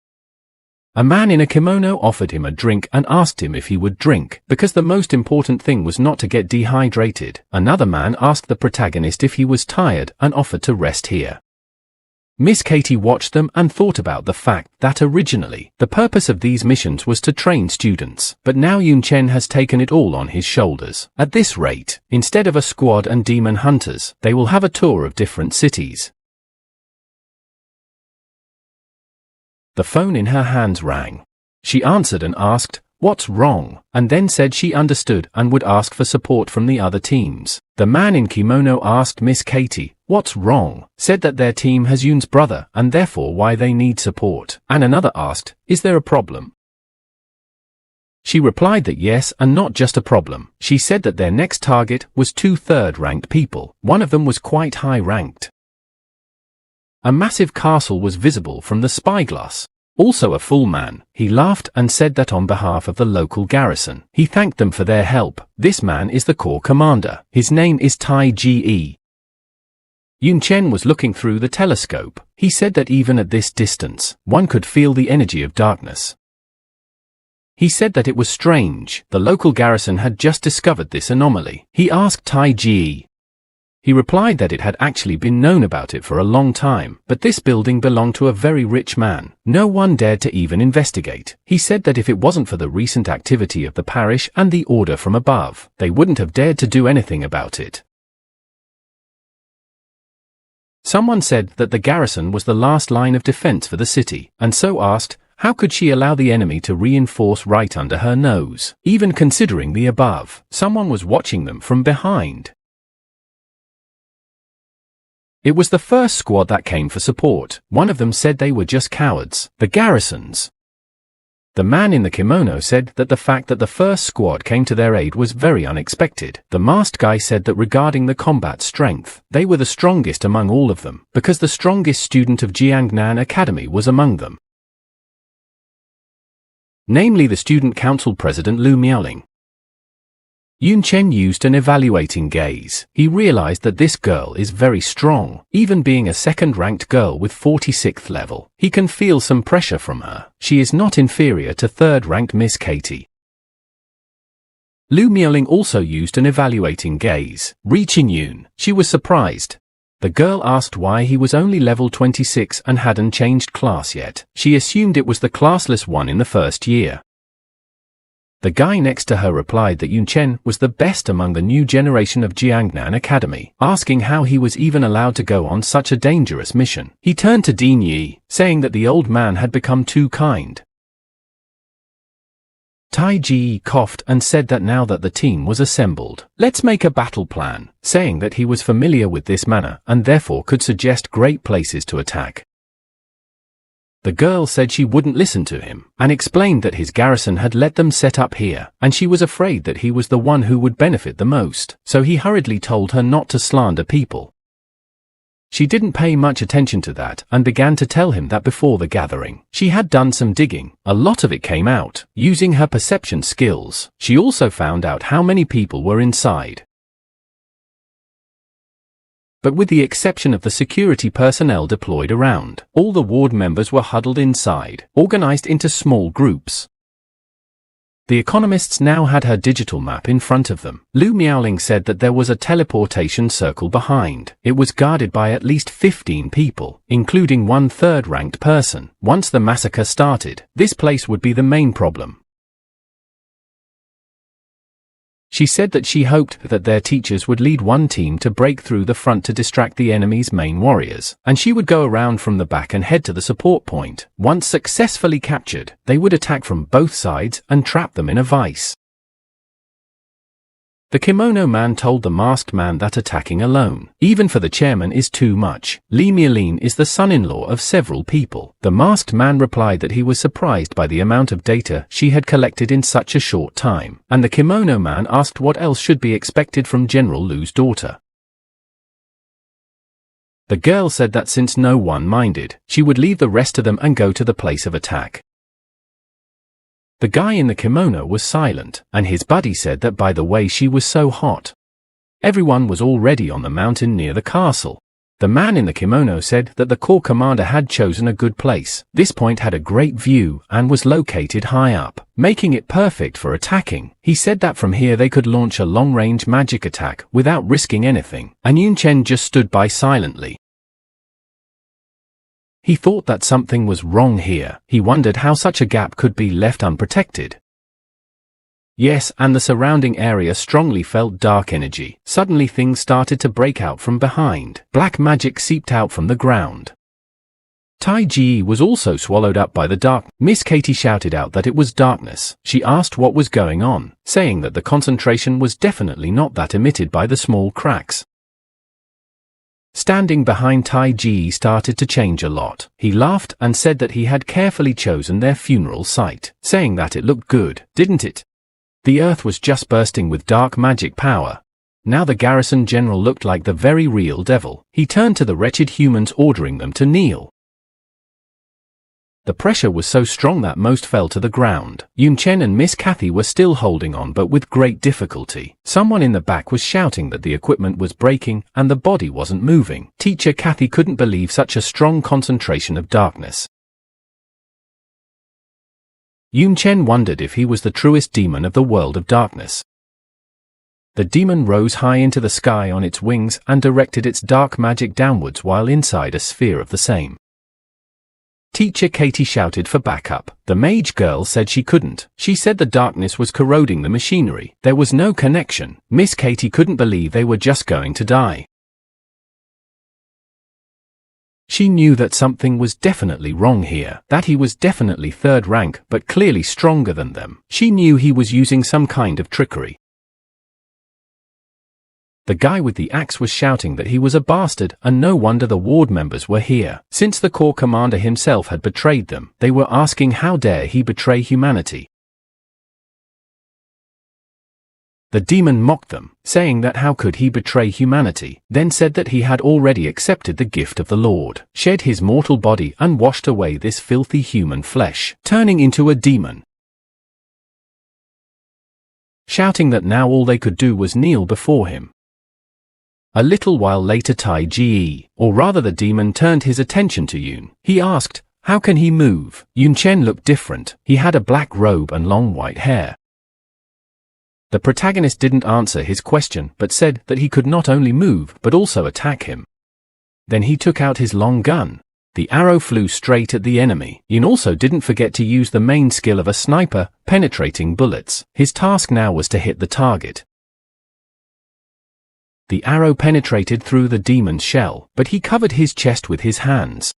A man in a kimono offered him a drink and asked him if he would drink, because the most important thing was not to get dehydrated. Another man asked the protagonist if he was tired and offered to rest here. Miss Katie watched them and thought about the fact that originally, the purpose of these missions was to train students, but now Yun Chen has taken it all on his shoulders. At this rate, instead of a squad and demon hunters, they will have a tour of different cities. The phone in her hands rang. She answered and asked, "What's wrong?" and then said she understood and would ask for support from the other teams. The man in kimono asked Miss Katie, "What's wrong?" said that their team has Yun's brother and therefore why they need support. And another asked, "Is there a problem?" She replied that yes, and not just a problem. She said that their next target was 2 third-ranked people. One of them was quite high-ranked. A massive castle was visible from the spyglass. Also a full man. He laughed and said that on behalf of the local garrison, he thanked them for their help. This man is the corps commander. His name is Tai Ge. Yun Chen was looking through the telescope. He said that even at this distance, one could feel the energy of darkness. He said that it was strange. The local garrison had just discovered this anomaly. He asked Tai Ge. He replied that it had actually been known about it for a long time, but this building belonged to a very rich man. No one dared to even investigate. He said that if it wasn't for the recent activity of the parish and the order from above, they wouldn't have dared to do anything about it. Someone said that the garrison was the last line of defense for the city, and so asked, how could she allow the enemy to reinforce right under her nose? Even considering the above, someone was watching them from behind. It was the first squad that came for support. One of them said they were just cowards. The garrisons. The man in the kimono said that the fact that the first squad came to their aid was very unexpected. The masked guy said that regarding the combat strength, they were the strongest among all of them, because the strongest student of Jiangnan Academy was among them. Namely the student council president Lu Miaoling. Yun Chen used an evaluating gaze. He realized that this girl is very strong, even being a second-ranked girl with 46th level. He can feel some pressure from her. She is not inferior to third-ranked Miss Katie. Lu Miaoling also used an evaluating gaze. Reaching Yun, she was surprised. The girl asked why he was only level 26 and hadn't changed class yet. She assumed it was the classless one in the first year. The guy next to her replied that Yun Chen was the best among the new generation of Jiangnan Academy, asking how he was even allowed to go on such a dangerous mission. He turned to Dean Yi, saying that the old man had become too kind. Tai Ji coughed and said that now that the team was assembled, let's make a battle plan, saying that he was familiar with this manner and therefore could suggest great places to attack. The girl said she wouldn't listen to him, and explained that his garrison had let them set up here, and she was afraid that he was the one who would benefit the most, so he hurriedly told her not to slander people. She didn't pay much attention to that, and began to tell him that before the gathering, she had done some digging. A lot of it came out, using her perception skills. She also found out how many people were inside. But with the exception of the security personnel deployed around, all the ward members were huddled inside, organized into small groups. The economists now had her digital map in front of them. Lu Miaoling said that there was a teleportation circle behind. It was guarded by at least 15 people, including one third-ranked person. Once the massacre started, this place would be the main problem. She said that she hoped that their teachers would lead one team to break through the front to distract the enemy's main warriors, and she would go around from the back and head to the support point. Once successfully captured, they would attack from both sides and trap them in a vice. The kimono man told the masked man that attacking alone, even for the chairman, is too much. Li Mialin is the son-in-law of several people. The masked man replied that he was surprised by the amount of data she had collected in such a short time, and the kimono man asked what else should be expected from General Lu's daughter. The girl said that since no one minded, she would leave the rest to them and go to the place of attack. The guy in the kimono was silent, and his buddy said that by the way she was so hot. Everyone was already on the mountain near the castle. The man in the kimono said that the corps commander had chosen a good place. This point had a great view and was located high up, making it perfect for attacking. He said that from here they could launch a long-range magic attack without risking anything, and Yun Chen just stood by silently. He thought that something was wrong here. He wondered how such a gap could be left unprotected. Yes, and the surrounding area strongly felt dark energy. Suddenly things started to break out from behind. Black magic seeped out from the ground. Tai Ji was also swallowed up by the dark. Miss Katie shouted out that it was darkness. She asked what was going on, saying that the concentration was definitely not that emitted by the small cracks. Standing behind Tai Ji started to change a lot. He laughed and said that he had carefully chosen their funeral site, saying that it looked good, didn't it? The earth was just bursting with dark magic power. Now the garrison general looked like the very real devil. He turned to the wretched humans, ordering them to kneel. The pressure was so strong that most fell to the ground. Yun Chen and Miss Kathy were still holding on, but with great difficulty. Someone in the back was shouting that the equipment was breaking and the body wasn't moving. Teacher Kathy couldn't believe such a strong concentration of darkness. Yun Chen wondered if he was the truest demon of the world of darkness. The demon rose high into the sky on its wings and directed its dark magic downwards while inside a sphere of the same. Teacher Katie shouted for backup. The mage girl said she couldn't. She said the darkness was corroding the machinery. There was no connection. Miss Katie couldn't believe they were just going to die. She knew that something was definitely wrong here, that he was definitely third rank but clearly stronger than them. She knew he was using some kind of trickery. The guy with the axe was shouting that he was a bastard, and no wonder the ward members were here. Since the corps commander himself had betrayed them, they were asking how dare he betray humanity. The demon mocked them, saying that how could he betray humanity, then said that he had already accepted the gift of the Lord, shed his mortal body and washed away this filthy human flesh, turning into a demon. Shouting that now all they could do was kneel before him. A little while later Tai-Ge, or rather the demon, turned his attention to Yun. He asked, how can he move? Yun Chen looked different. He had a black robe and long white hair. The protagonist didn't answer his question but said that he could not only move but also attack him. Then he took out his long gun. The arrow flew straight at the enemy. Yun also didn't forget to use the main skill of a sniper, penetrating bullets. His task now was to hit the target. The arrow penetrated through the demon's shell, but he covered his chest with his hands.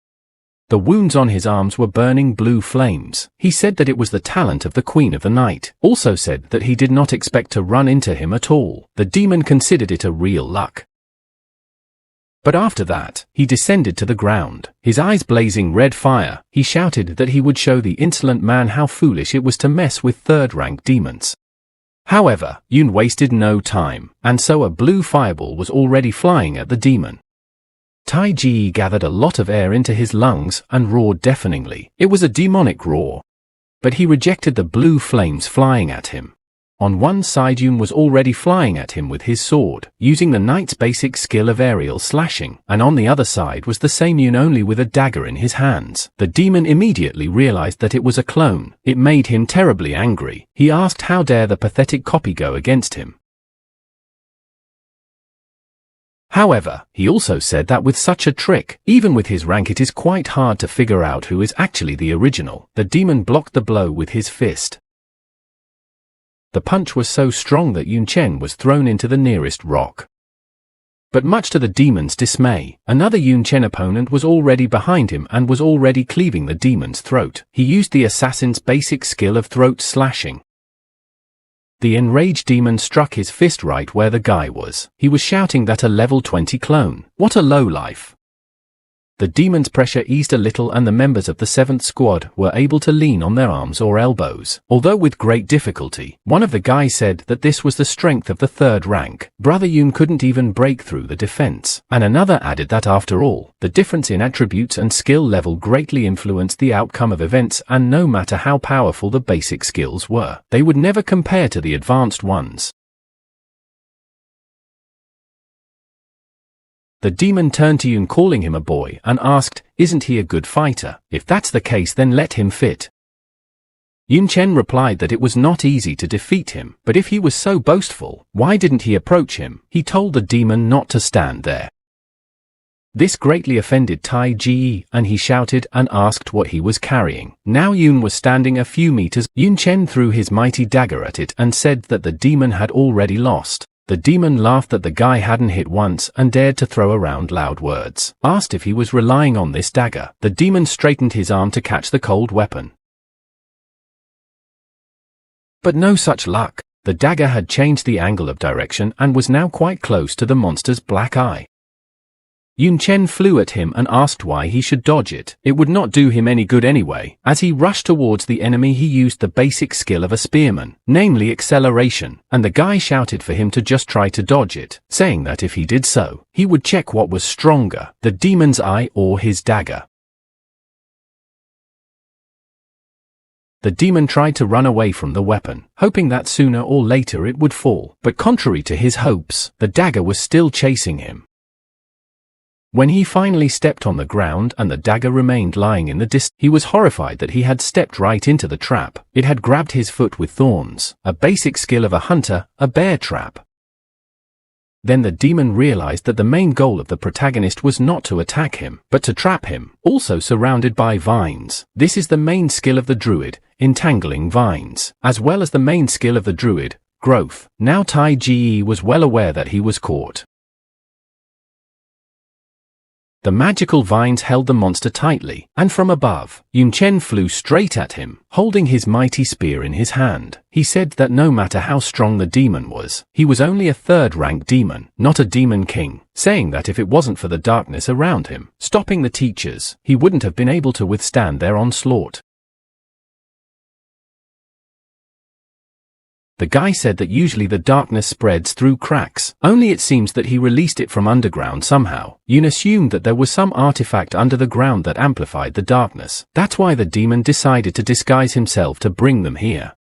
The wounds on his arms were burning blue flames. He said that it was the talent of the Queen of the Night. Also said that he did not expect to run into him at all. The demon considered it a real luck. But after that, he descended to the ground. His eyes blazing red fire, he shouted that he would show the insolent man how foolish it was to mess with third-rank demons. However, Yun wasted no time, and so a blue fireball was already flying at the demon. Tai-Ge gathered a lot of air into his lungs and roared deafeningly. It was a demonic roar. But he rejected the blue flames flying at him. On one side Yun was already flying at him with his sword, using the knight's basic skill of aerial slashing, and on the other side was the same Yun only with a dagger in his hands. The demon immediately realized that it was a clone. It made him terribly angry. He asked how dare the pathetic copy go against him. However, he also said that with such a trick, even with his rank, it is quite hard to figure out who is actually the original. The demon blocked the blow with his fist. The punch was so strong that Yun Chen was thrown into the nearest rock. But much to the demon's dismay, another Yun Chen opponent was already behind him and was already cleaving the demon's throat. He used the assassin's basic skill of throat slashing. The enraged demon struck his fist right where the guy was. He was shouting that a level 20 clone. What a lowlife. The demon's pressure eased a little and the members of the 7th squad were able to lean on their arms or elbows, although with great difficulty. One of the guys said that this was the strength of the third rank. Brother Yun couldn't even break through the defense. And another added that after all, the difference in attributes and skill level greatly influenced the outcome of events, and no matter how powerful the basic skills were, they would never compare to the advanced ones. The demon turned to Yun, calling him a boy, and asked, isn't he a good fighter? If that's the case, then let him fit. Yun Chen replied that it was not easy to defeat him, but if he was so boastful, why didn't he approach him? He told the demon not to stand there. This greatly offended Tai-Ge, and he shouted and asked what he was carrying. Now Yun was standing a few meters. Yun Chen threw his mighty dagger at it and said that the demon had already lost. The demon laughed that the guy hadn't hit once and dared to throw around loud words. Asked if he was relying on this dagger. The demon straightened his arm to catch the cold weapon. But no such luck. The dagger had changed the angle of direction and was now quite close to the monster's black eye. Yun Chen flew at him and asked why he should dodge it. It would not do him any good anyway. As he rushed towards the enemy, he used the basic skill of a spearman, namely acceleration, and the guy shouted for him to just try to dodge it, saying that if he did so, he would check what was stronger, the demon's eye or his dagger. The demon tried to run away from the weapon, hoping that sooner or later it would fall, but contrary to his hopes, the dagger was still chasing him. When he finally stepped on the ground and the dagger remained lying in the distance, he was horrified that he had stepped right into the trap. It had grabbed his foot with thorns, a basic skill of a hunter, a bear trap. Then the demon realized that the main goal of the protagonist was not to attack him, but to trap him, also surrounded by vines. This is the main skill of the druid, entangling vines, as well as the main skill of the druid, growth. Now Tai-Ge was well aware that he was caught. The magical vines held the monster tightly, and from above, Yun Chen flew straight at him, holding his mighty spear in his hand. He said that no matter how strong the demon was, he was only a third-rank demon, not a demon king, saying that if it wasn't for the darkness around him, stopping the teachers, he wouldn't have been able to withstand their onslaught. The guy said that usually the darkness spreads through cracks, only it seems that he released it from underground somehow. Yun assumed that there was some artifact under the ground that amplified the darkness. That's why the demon decided to disguise himself to bring them here.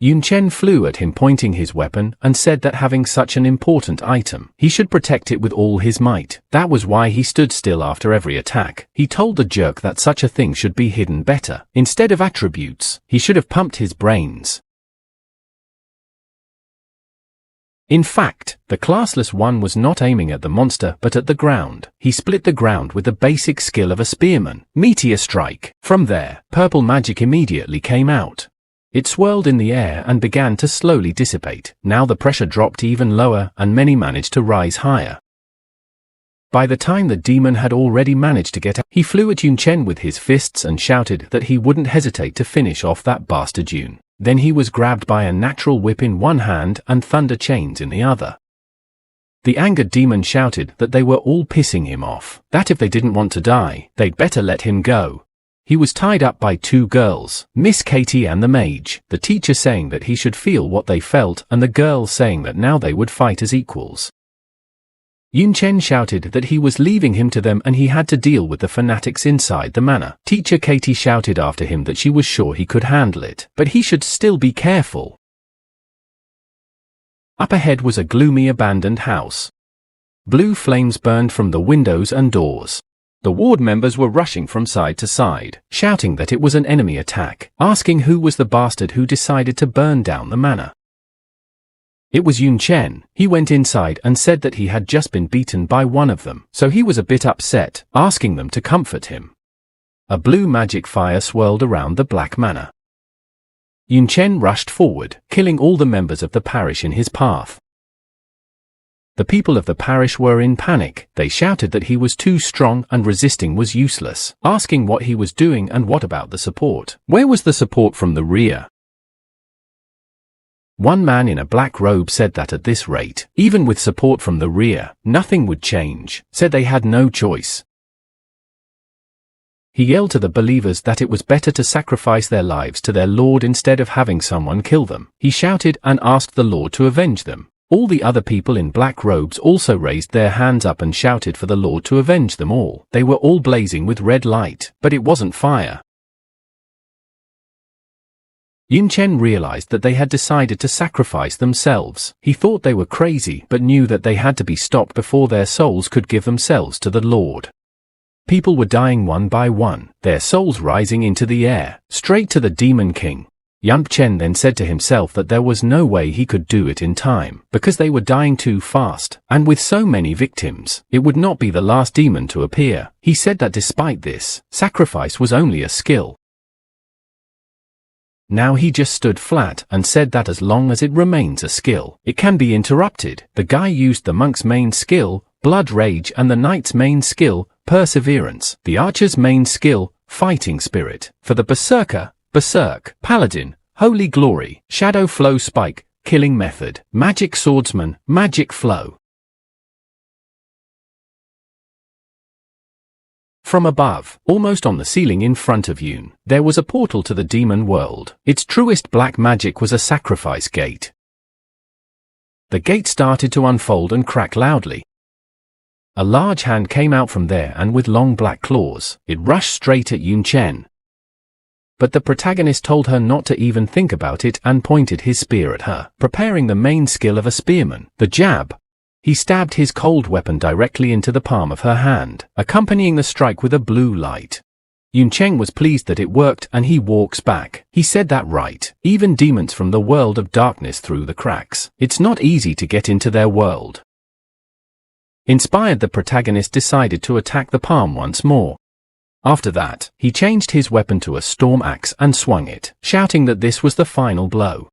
Yun Chen flew at him pointing his weapon and said that having such an important item, he should protect it with all his might. That was why he stood still after every attack. He told the jerk that such a thing should be hidden better. Instead of attributes, he should have pumped his brains. In fact, the classless one was not aiming at the monster but at the ground. He split the ground with the basic skill of a spearman. Meteor strike. From there, purple magic immediately came out. It swirled in the air and began to slowly dissipate. Now the pressure dropped even lower and many managed to rise higher. By the time the demon had already managed to get out, he flew at Yun Chen with his fists and shouted that he wouldn't hesitate to finish off that bastard Yun. Then he was grabbed by a natural whip in one hand and thunder chains in the other. The angered demon shouted that they were all pissing him off, that if they didn't want to die, they'd better let him go. He was tied up by two girls, Miss Katie and the mage, the teacher saying that he should feel what they felt and the girls saying that now they would fight as equals. Yun Chen shouted that he was leaving him to them and he had to deal with the fanatics inside the manor. Teacher Katie shouted after him that she was sure he could handle it, but he should still be careful. Up ahead was a gloomy abandoned house. Blue flames burned from the windows and doors. The ward members were rushing from side to side, shouting that it was an enemy attack, asking who was the bastard who decided to burn down the manor. It was Yun Chen. He went inside and said that he had just been beaten by one of them, so he was a bit upset, asking them to comfort him. A blue magic fire swirled around the black manor. Yun Chen rushed forward, killing all the members of the parish in his path. The people of the parish were in panic. They shouted that he was too strong and resisting was useless, asking what he was doing and what about the support. Where was the support from the rear? One man in a black robe said that at this rate, even with support from the rear, nothing would change, said they had no choice. He yelled to the believers that it was better to sacrifice their lives to their Lord instead of having someone kill them. He shouted and asked the Lord to avenge them. All the other people in black robes also raised their hands up and shouted for the Lord to avenge them all. They were all blazing with red light, but it wasn't fire. Yun Chen realized that they had decided to sacrifice themselves. He thought they were crazy, but knew that they had to be stopped before their souls could give themselves to the Lord. People were dying one by one, their souls rising into the air, straight to the Demon King. Yun Chen then said to himself that there was no way he could do it in time, because they were dying too fast, and with so many victims, it would not be the last demon to appear. He said that despite this, sacrifice was only a skill. Now he just stood flat and said that as long as it remains a skill, it can be interrupted. The guy used the monk's main skill, blood rage, and the knight's main skill, perseverance, the archer's main skill, fighting spirit, for the berserker, berserk, paladin, holy glory, shadow flow spike, killing method, magic swordsman, magic flow. From above, almost on the ceiling in front of Yun, there was a portal to the demon world. Its truest black magic was a sacrifice gate. The gate started to unfold and crack loudly. A large hand came out from there and with long black claws, it rushed straight at Yun Chen. But the protagonist told her not to even think about it and pointed his spear at her, preparing the main skill of a spearman, the jab. He stabbed his cold weapon directly into the palm of her hand, accompanying the strike with a blue light. Yun Chen was pleased that it worked and he walks back. He said that right, even demons from the world of darkness through the cracks. It's not easy to get into their world. Inspired, the protagonist decided to attack the palm once more. After that, he changed his weapon to a storm axe and swung it, shouting that this was the final blow.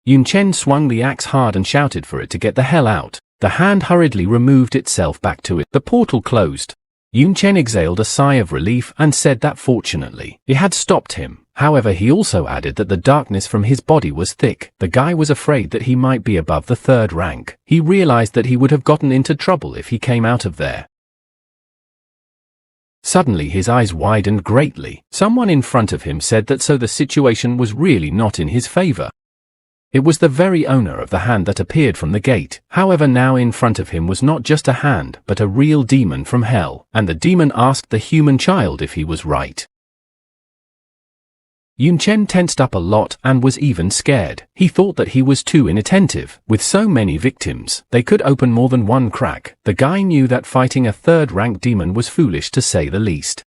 Yun Chen swung the axe hard and shouted for it to get the hell out. The hand hurriedly removed itself back to it. The portal closed. Yun Chen exhaled a sigh of relief and said that fortunately, it had stopped him. However, he also added that the darkness from his body was thick. The guy was afraid that he might be above the 3rd rank. He realized that he would have gotten into trouble if he came out of there. Suddenly his eyes widened greatly. Someone in front of him said that so the situation was really not in his favor. It was the very owner of the hand that appeared from the gate. However, now in front of him was not just a hand, but a real demon from hell, and the demon asked the human child if he was right. Yun Chen tensed up a lot and was even scared. He thought that he was too inattentive. With so many victims, they could open more than one crack. The guy knew that fighting a 3rd-rank demon was foolish to say the least.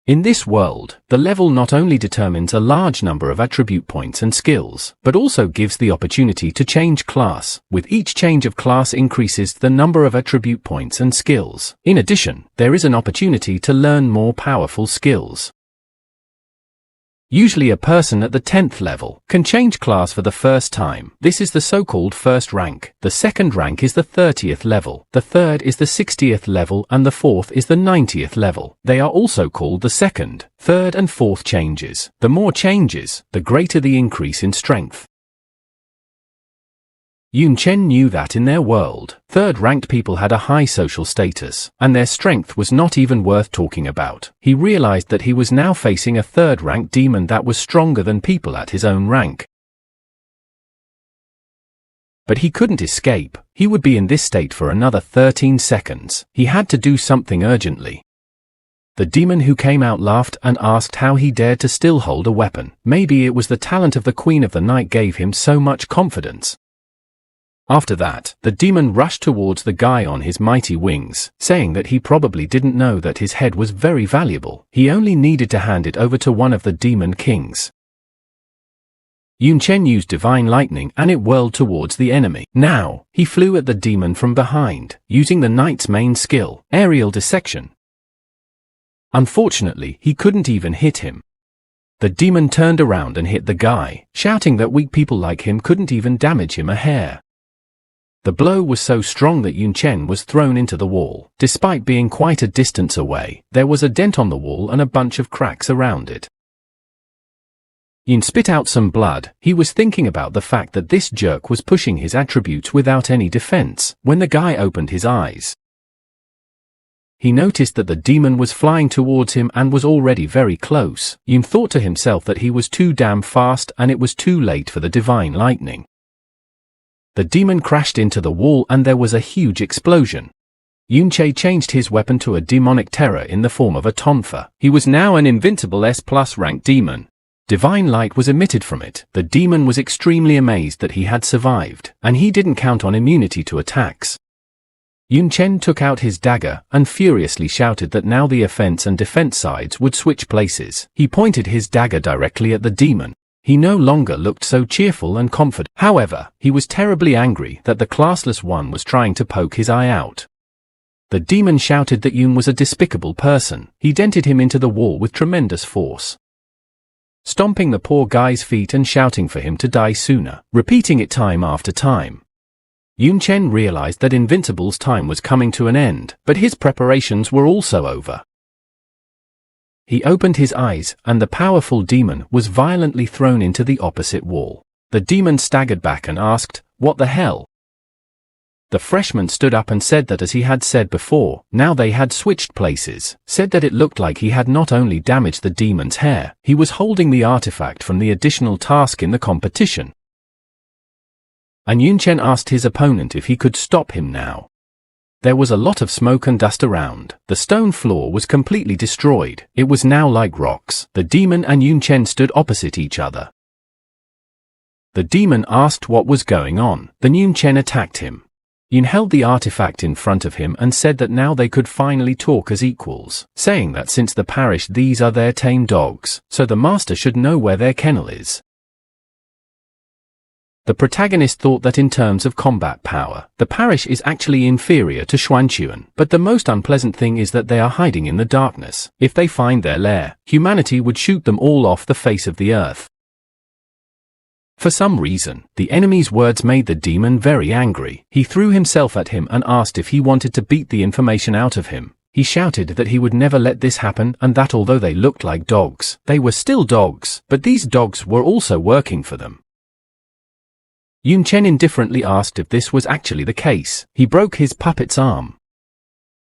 In this world, the level not only determines a large number of attribute points and skills, but also gives the opportunity to change class. With each change of class increases the number of attribute points and skills. In addition, there is an opportunity to learn more powerful skills. Usually a person at the 10th level can change class for the first time. This is the so-called 1st rank. The 2nd rank is the 30th level. The 3rd is the 60th level and the 4th is the 90th level. They are also called the 2nd, 3rd and 4th changes. The more changes, the greater the increase in strength. Yun Chen knew that in their world, 3rd-ranked people had a high social status, and their strength was not even worth talking about. He realized that he was now facing a 3rd-ranked demon that was stronger than people at his own rank. But he couldn't escape. He would be in this state for another 13 seconds. He had to do something urgently. The demon who came out laughed and asked how he dared to still hold a weapon. Maybe it was the talent of the Queen of the Night gave him so much confidence. After that, the demon rushed towards the guy on his mighty wings, saying that he probably didn't know that his head was very valuable. He only needed to hand it over to one of the demon kings. Yun Chen used divine lightning and it whirled towards the enemy. Now, he flew at the demon from behind, using the knight's main skill, aerial dissection. Unfortunately, he couldn't even hit him. The demon turned around and hit the guy, shouting that weak people like him couldn't even damage him a hair. The blow was so strong that Yun Chen was thrown into the wall. Despite being quite a distance away, there was a dent on the wall and a bunch of cracks around it. Yun spit out some blood. He was thinking about the fact that this jerk was pushing his attributes without any defense. When the guy opened his eyes, he noticed that the demon was flying towards him and was already very close. Yun thought to himself that he was too damn fast and it was too late for the divine lightning. The demon crashed into the wall and there was a huge explosion. Yun Chen changed his weapon to a demonic terror in the form of a tonfa. He was now an invincible S+ rank demon. Divine light was emitted from it. The demon was extremely amazed that he had survived, and he didn't count on immunity to attacks. Yun Chen took out his dagger and furiously shouted that now the offense and defense sides would switch places. He pointed his dagger directly at the demon. He no longer looked so cheerful and confident. However, he was terribly angry that the classless one was trying to poke his eye out. The demon shouted that Yun was a despicable person. He dented him into the wall with tremendous force, stomping the poor guy's feet and shouting for him to die sooner, repeating it time after time. Yun Chen realized that Invincible's time was coming to an end, but his preparations were also over. He opened his eyes, and the powerful demon was violently thrown into the opposite wall. The demon staggered back and asked, "What the hell?" The freshman stood up and said that as he had said before, now they had switched places, said that it looked like he had not only damaged the demon's hair, he was holding the artifact from the additional task in the competition. And Yun Chen asked his opponent if he could stop him now. There was a lot of smoke and dust around. The stone floor was completely destroyed. It was now like rocks. The demon and Yun Chen stood opposite each other. The demon asked what was going on. Then Yun Chen attacked him. Yun held the artifact in front of him and said that now they could finally talk as equals, saying that since the parish these are their tame dogs, so the master should know where their kennel is. The protagonist thought that in terms of combat power, the parish is actually inferior to Xuanchuan, but the most unpleasant thing is that they are hiding in the darkness. If they find their lair, humanity would shoot them all off the face of the earth. For some reason, the enemy's words made the demon very angry. He threw himself at him and asked if he wanted to beat the information out of him. He shouted that he would never let this happen and that although they looked like dogs, they were still dogs, but these dogs were also working for them. Yun Chen indifferently asked if this was actually the case. He broke his puppet's arm.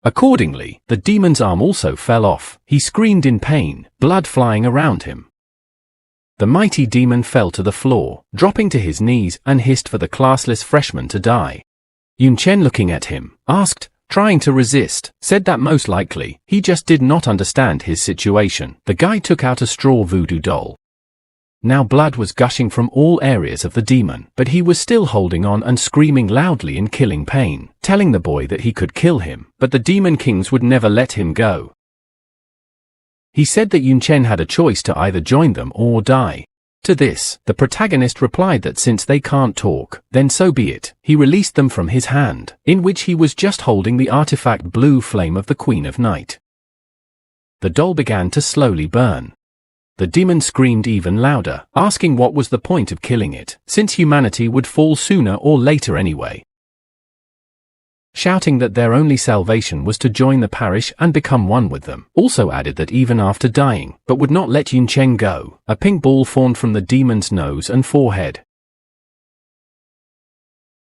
Accordingly, the demon's arm also fell off. He screamed in pain, blood flying around him. The mighty demon fell to the floor, dropping to his knees and hissed for the classless freshman to die. Yun Chen, looking at him, asked, trying to resist, said that most likely, he just did not understand his situation. The guy took out a straw voodoo doll. Now blood was gushing from all areas of the demon, but he was still holding on and screaming loudly in killing pain, telling the boy that he could kill him, but the demon kings would never let him go. He said that Yun Chen had a choice to either join them or die. To this, the protagonist replied that since they can't talk, then so be it. He released them from his hand, in which he was just holding the artifact blue flame of the Queen of Night. The doll began to slowly burn. The demon screamed even louder, asking what was the point of killing it, since humanity would fall sooner or later anyway. Shouting that their only salvation was to join the parish and become one with them, also added that even after dying, but would not let Yun Chen go, a pink ball formed from the demon's nose and forehead.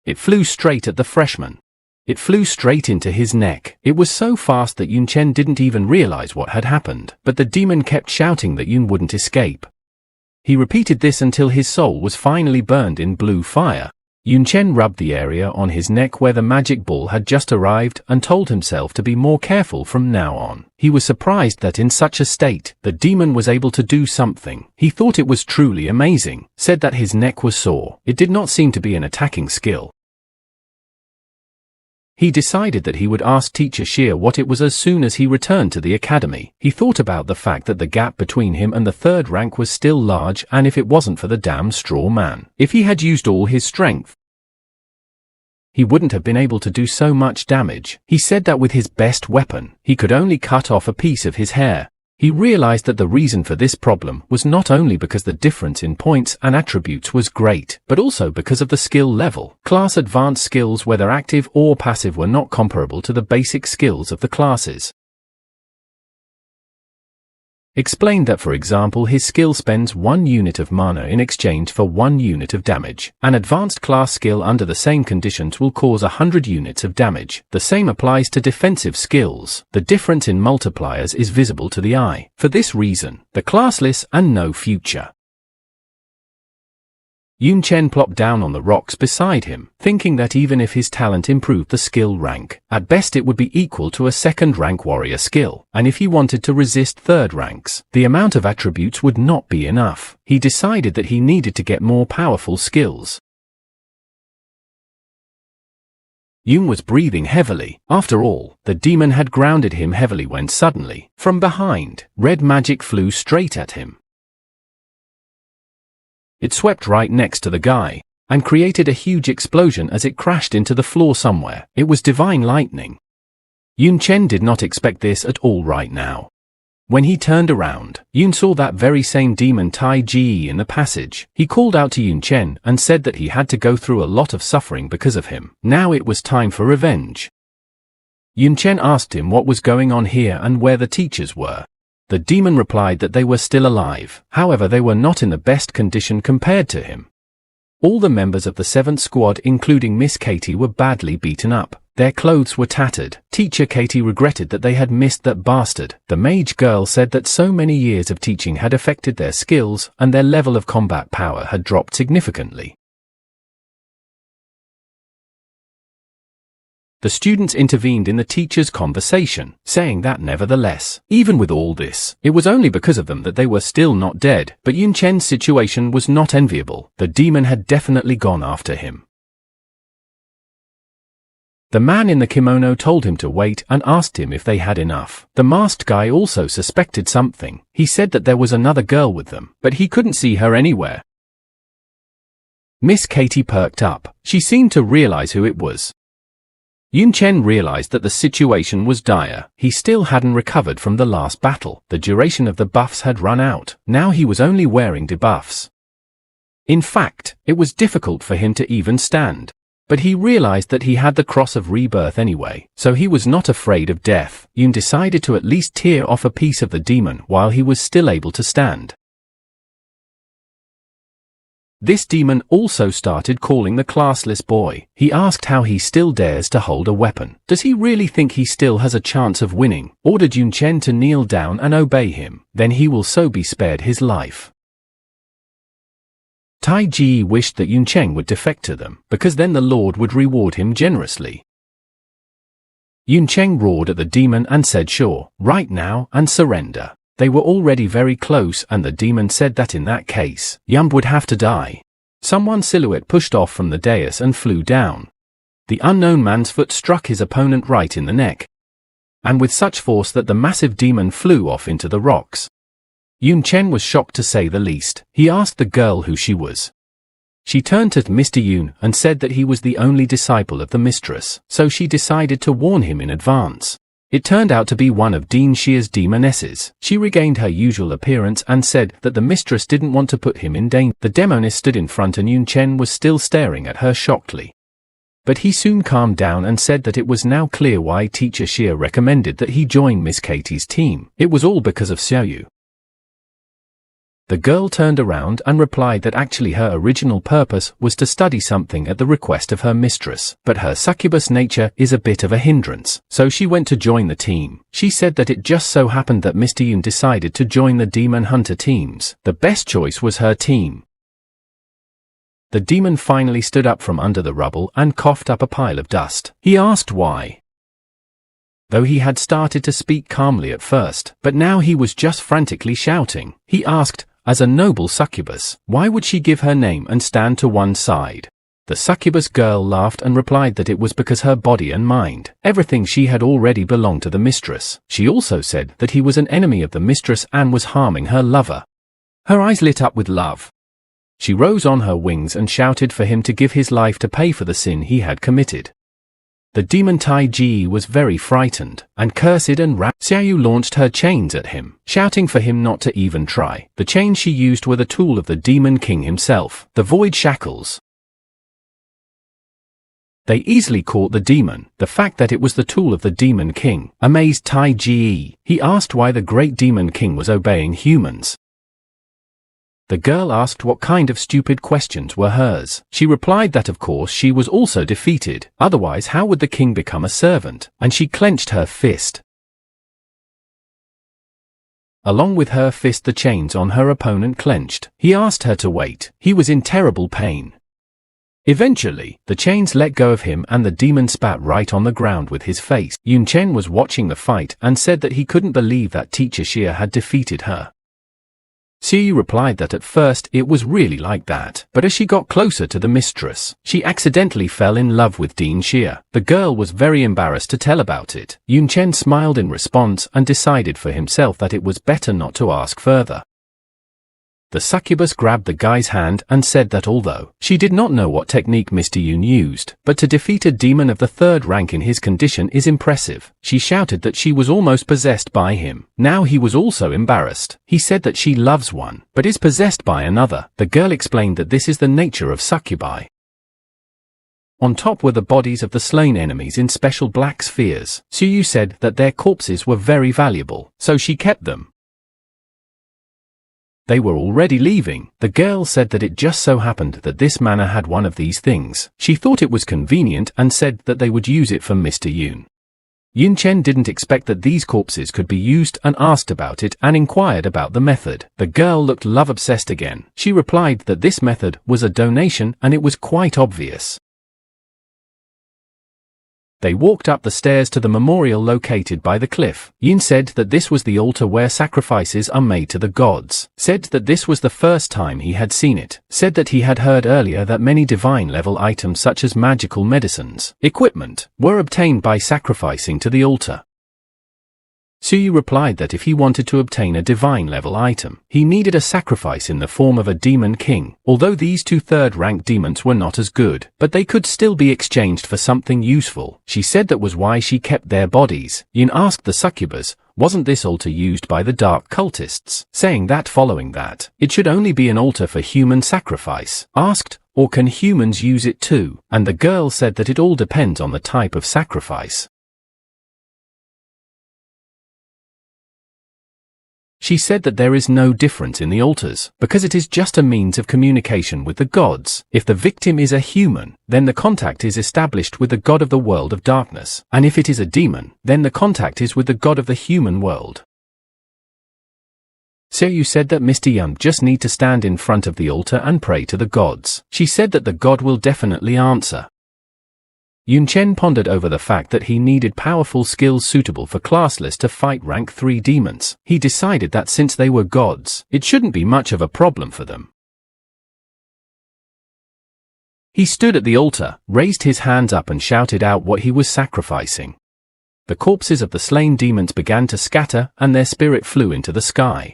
It flew straight at the freshman. It flew straight into his neck. It was so fast that Yun Chen didn't even realize what had happened, but the demon kept shouting that Yun wouldn't escape. He repeated this until his soul was finally burned in blue fire. Yun Chen rubbed the area on his neck where the magic ball had just arrived and told himself to be more careful from now on. He was surprised that in such a state, the demon was able to do something. He thought it was truly amazing, said that his neck was sore. It did not seem to be an attacking skill. He decided that he would ask Teacher Xie what it was as soon as he returned to the academy. He thought about the fact that the gap between him and the third rank was still large, and if it wasn't for the damn straw man, if he had used all his strength, he wouldn't have been able to do so much damage. He said that with his best weapon, he could only cut off a piece of his hair. He realized that the reason for this problem was not only because the difference in points and attributes was great, but also because of the skill level. Class advanced skills, whether active or passive, were not comparable to the basic skills of the classes. Explained that, for example, his skill spends 1 unit of mana in exchange for 1 unit of damage. An advanced class skill under the same conditions will cause 100 units of damage. The same applies to defensive skills. The difference in multipliers is visible to the eye. For this reason, the classless and no future. Yun Chen plopped down on the rocks beside him, thinking that even if his talent improved the skill rank, at best it would be equal to a second-rank warrior skill, and if he wanted to resist third ranks, the amount of attributes would not be enough. He decided that he needed to get more powerful skills. Yun was breathing heavily. After all, the demon had grounded him heavily when suddenly, from behind, red magic flew straight at him. It swept right next to the guy, and created a huge explosion as it crashed into the floor somewhere. It was divine lightning. Yun Chen did not expect this at all right now. When he turned around, Yun saw that very same demon Tai Ji in the passage. He called out to Yun Chen and said that he had to go through a lot of suffering because of him. Now it was time for revenge. Yun Chen asked him what was going on here and where the teachers were. The demon replied that they were still alive, however they were not in the best condition compared to him. All the members of the 7th squad, including Miss Katie, were badly beaten up. Their clothes were tattered. Teacher Katie regretted that they had missed that bastard. The mage girl said that so many years of teaching had affected their skills, and their level of combat power had dropped significantly. The students intervened in the teacher's conversation, saying that nevertheless, even with all this, it was only because of them that they were still not dead. But Yun Chen's situation was not enviable. The demon had definitely gone after him. The man in the kimono told him to wait and asked him if they had enough. The masked guy also suspected something. He said that there was another girl with them, but he couldn't see her anywhere. Miss Katie perked up. She seemed to realize who it was. Yun Chen realized that the situation was dire. He still hadn't recovered from the last battle. The duration of the buffs had run out. Now he was only wearing debuffs. In fact, it was difficult for him to even stand. But he realized that he had the cross of rebirth anyway, so he was not afraid of death. Yun decided to at least tear off a piece of the demon while he was still able to stand. This demon also started calling the classless boy. He asked how he still dares to hold a weapon. Does he really think he still has a chance of winning? Ordered Yun Chen to kneel down and obey him, then he will so be spared his life. Tai Ji wished that Yun Chen would defect to them, because then the Lord would reward him generously. Yun Chen roared at the demon and said sure, right now, and surrender. They were already very close and the demon said that in that case, Yun would have to die. Someone's silhouette pushed off from the dais and flew down. The unknown man's foot struck his opponent right in the neck, and with such force that the massive demon flew off into the rocks. Yun Chen was shocked to say the least. He asked the girl who she was. She turned to Mr. Yun and said that he was the only disciple of the mistress, so she decided to warn him in advance. It turned out to be one of Dean Xia's demonesses. She regained her usual appearance and said that the mistress didn't want to put him in danger. The demoness stood in front and Yun Chen was still staring at her shockedly. But he soon calmed down and said that it was now clear why Teacher Xia recommended that he join Miss Katie's team. It was all because of Xiaoyu. The girl turned around and replied that actually her original purpose was to study something at the request of her mistress, but her succubus nature is a bit of a hindrance, so she went to join the team. She said that it just so happened that Mr. Yun decided to join the demon hunter teams. The best choice was her team. The demon finally stood up from under the rubble and coughed up a pile of dust. He asked why, though he had started to speak calmly at first, but now he was just frantically shouting. He asked, as a noble succubus, why would she give her name and stand to one side? The succubus girl laughed and replied that it was because her body and mind, everything she had already belonged to the mistress. She also said that he was an enemy of the mistress and was harming her lover. Her eyes lit up with love. She rose on her wings and shouted for him to give his life to pay for the sin he had committed. The demon Tai Ji was very frightened, and cursed and Xiaoyu launched her chains at him, shouting for him not to even try. The chains she used were the tool of the demon king himself, the void shackles. They easily caught the demon. The fact that it was the tool of the demon king amazed Tai Ji. He asked why the great demon king was obeying humans. The girl asked what kind of stupid questions were hers. She replied that of course she was also defeated, otherwise how would the king become a servant? And she clenched her fist. Along with her fist the chains on her opponent clenched. He asked her to wait. He was in terrible pain. Eventually, the chains let go of him and the demon spat right on the ground with his face. Yun Chen was watching the fight and said that he couldn't believe that Teacher Xia had defeated her. Xiaoyu replied that at first it was really like that, but as she got closer to the mistress, she accidentally fell in love with Dean Xia. The girl was very embarrassed to tell about it. Yun Chen smiled in response and decided for himself that it was better not to ask further. The succubus grabbed the guy's hand and said that although she did not know what technique Mr. Yun used, but to defeat a demon of the third rank in his condition is impressive. She shouted that she was almost possessed by him. Now he was also embarrassed. He said that she loves one, but is possessed by another. The girl explained that this is the nature of succubi. On top were the bodies of the slain enemies in special black spheres. Xiaoyu said that their corpses were very valuable, so she kept them. They were already leaving. The girl said that it just so happened that this manor had one of these things. She thought it was convenient and said that they would use it for Mr. Yun. Yun Chen didn't expect that these corpses could be used and asked about it and inquired about the method. The girl looked love-obsessed again. She replied that this method was a donation and it was quite obvious. They walked up the stairs to the memorial located by the cliff. Yun said that this was the altar where sacrifices are made to the gods. Said that this was the first time he had seen it. Said that he had heard earlier that many divine level items such as magical medicines, equipment, were obtained by sacrificing to the altar. Xiaoyu replied that if he wanted to obtain a divine level item, he needed a sacrifice in the form of a demon king. Although these two third-rank demons were not as good, but they could still be exchanged for something useful. She said that was why she kept their bodies. Yun asked the succubus wasn't this altar used by the dark cultists? Saying that following that, it should only be an altar for human sacrifice. Asked, or can humans use it too? And the girl said that it all depends on the type of sacrifice. She said that there is no difference in the altars, because it is just a means of communication with the gods. If the victim is a human, then the contact is established with the god of the world of darkness, and if it is a demon, then the contact is with the god of the human world. Xiaoyu said that Mr. Yun just need to stand in front of the altar and pray to the gods. She said that the god will definitely answer. Yun Chen pondered over the fact that he needed powerful skills suitable for classless to fight rank 3 demons. He decided that since they were gods, it shouldn't be much of a problem for them. He stood at the altar, raised his hands up and shouted out what he was sacrificing. The corpses of the slain demons began to scatter and their spirit flew into the sky.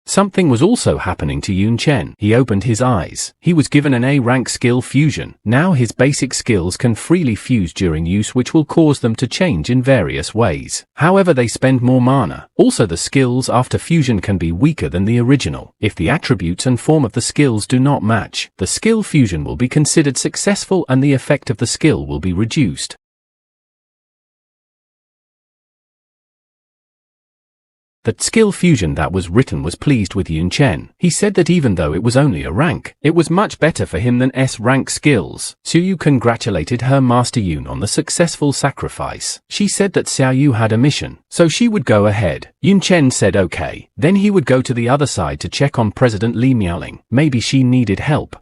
Something was also happening to Yun Chen. He opened his eyes. He was given an A-rank skill fusion. Now his basic skills can freely fuse during use, which will cause them to change in various ways. However, they spend more mana. Also, the skills after fusion can be weaker than the original. If the attributes and form of the skills do not match, the skill fusion will be considered successful and the effect of the skill will be reduced. The skill fusion that was written was pleased with Yun Chen. He said that even though it was only a rank, it was much better for him than S-rank skills. Xiaoyu congratulated her master Yun on the successful sacrifice. She said that Xiaoyu had a mission, so she would go ahead. Yun Chen said okay. Then he would go to the other side to check on President Li Miaoling. Maybe she needed help.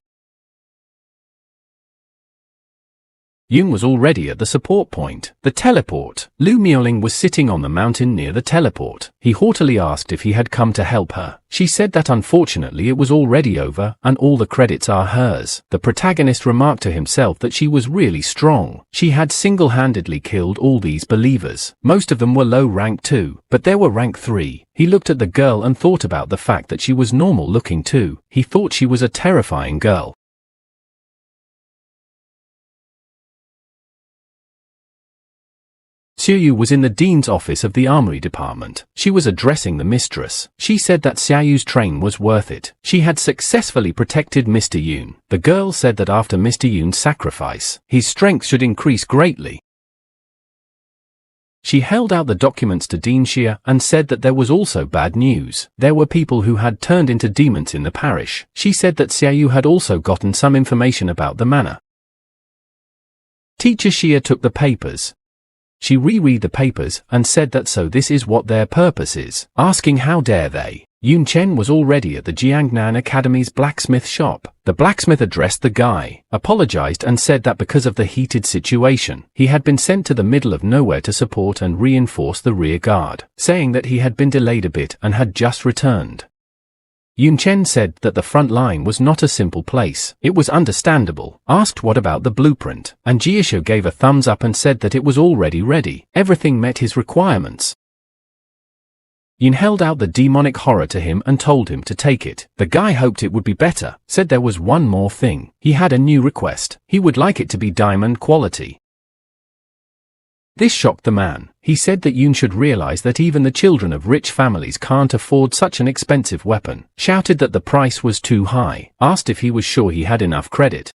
Yun was already at the support point, the teleport. Lu Miaoling was sitting on the mountain near the teleport. He haughtily asked if he had come to help her. She said that unfortunately it was already over, and all the credits are hers. The protagonist remarked to himself that she was really strong. She had single-handedly killed all these believers. Most of them were low rank too, but there were rank 3. He looked at the girl and thought about the fact that she was normal looking too. He thought she was a terrifying girl. Xiaoyu was in the dean's office of the armory department. She was addressing the mistress. She said that Xiaoyu's train was worth it. She had successfully protected Mr. Yun. The girl said that after Mr. Yun's sacrifice, his strength should increase greatly. She held out the documents to Dean Xia and said that there was also bad news. There were people who had turned into demons in the parish. She said that Xiaoyu had also gotten some information about the manor. Teacher Xia took the papers. She reread the papers and said that so this is what their purpose is, asking how dare they. Yun Chen was already at the Jiangnan Academy's blacksmith shop. The blacksmith addressed the guy, apologized and said that because of the heated situation, he had been sent to the middle of nowhere to support and reinforce the rear guard, saying that he had been delayed a bit and had just returned. Yun Chen said that the front line was not a simple place. It was understandable. Asked what about the blueprint, and Jiesho gave a thumbs up and said that it was already ready. Everything met his requirements. Yun held out the demonic horror to him and told him to take it. The guy hoped it would be better, said there was one more thing. He had a new request. He would like it to be diamond quality. This shocked the man. He said that Yun should realize that even the children of rich families can't afford such an expensive weapon. Shouted that the price was too high. Asked if he was sure he had enough credit.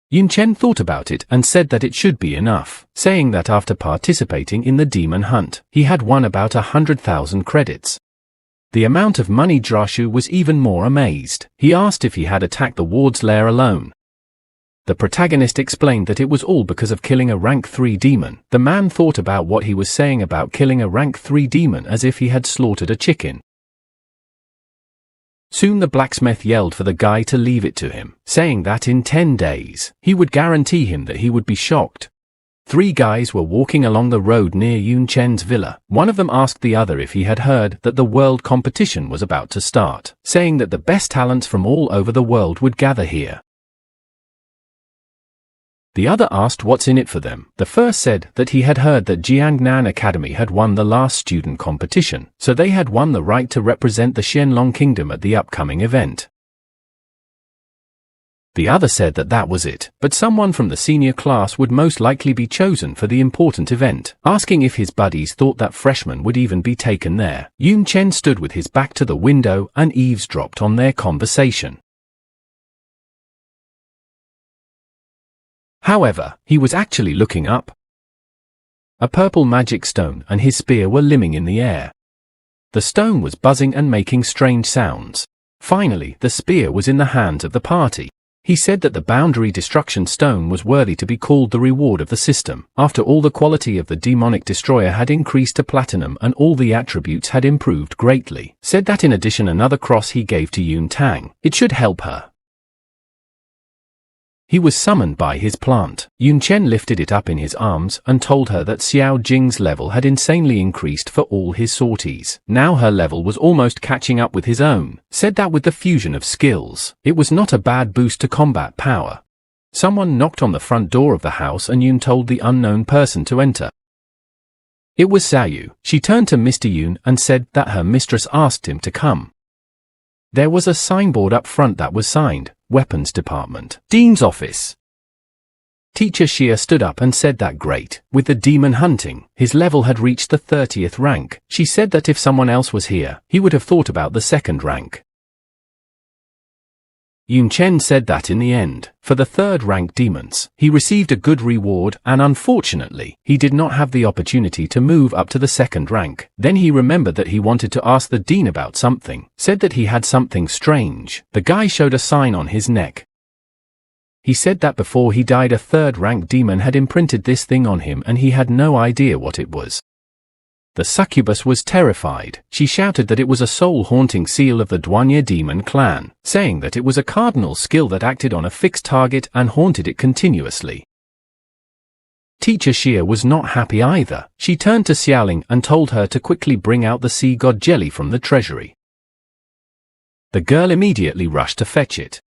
Yun Chen thought about it and said that it should be enough, saying that after participating in the demon hunt, he had won about 100,000 credits. The amount of money Drashu was even more amazed. He asked if he had attacked the ward's lair alone. The protagonist explained that it was all because of killing a rank 3 demon. The man thought about what he was saying about killing a rank 3 demon as if he had slaughtered a chicken. Soon the blacksmith yelled for the guy to leave it to him, saying that in 10 days, he would guarantee him that he would be shocked. 3 guys were walking along the road near Yun Chen's villa. One of them asked the other if he had heard that the world competition was about to start, saying that the best talents from all over the world would gather here. The other asked what's in it for them. The first said that he had heard that Jiangnan Academy had won the last student competition, so they had won the right to represent the Shenlong Kingdom at the upcoming event. The other said that that was it, but someone from the senior class would most likely be chosen for the important event. Asking if his buddies thought that freshmen would even be taken there, Yun Chen stood with his back to the window and eavesdropped on their conversation. However, he was actually looking up. A purple magic stone and his spear were limning in the air. The stone was buzzing and making strange sounds. Finally, the spear was in the hands of the party. He said that the boundary destruction stone was worthy to be called the reward of the system. After all, the quality of the demonic destroyer had increased to platinum and all the attributes had improved greatly. Said that in addition another cross he gave to Yun Tang. It should help her. He was summoned by his plant. Yun Chen lifted it up in his arms and told her that Xiao Jing's level had insanely increased for all his sorties. Now her level was almost catching up with his own. Said that with the fusion of skills, it was not a bad boost to combat power. Someone knocked on the front door of the house and Yun told the unknown person to enter. It was Xiaoyu. She turned to Mr. Yun and said that her mistress asked him to come. There was a signboard up front that was signed, Weapons Department, Dean's Office. Teacher Xia stood up and said that great, with the demon hunting, his level had reached the 30th rank. She said that if someone else was here, he would have thought about the 2nd rank. Yun Chen said that in the end, for the 3rd rank demons, he received a good reward and unfortunately, he did not have the opportunity to move up to the 2nd rank. Then he remembered that he wanted to ask the dean about something, said that he had something strange. The guy showed a sign on his neck. He said that before he died a 3rd rank demon had imprinted this thing on him and he had no idea what it was. The succubus was terrified. She shouted that it was a soul-haunting seal of the Douanier demon clan, saying that it was a cardinal skill that acted on a fixed target and haunted it continuously. Teacher Xia was not happy either. She turned to Xiaoling and told her to quickly bring out the sea god jelly from the treasury. The girl immediately rushed to fetch it.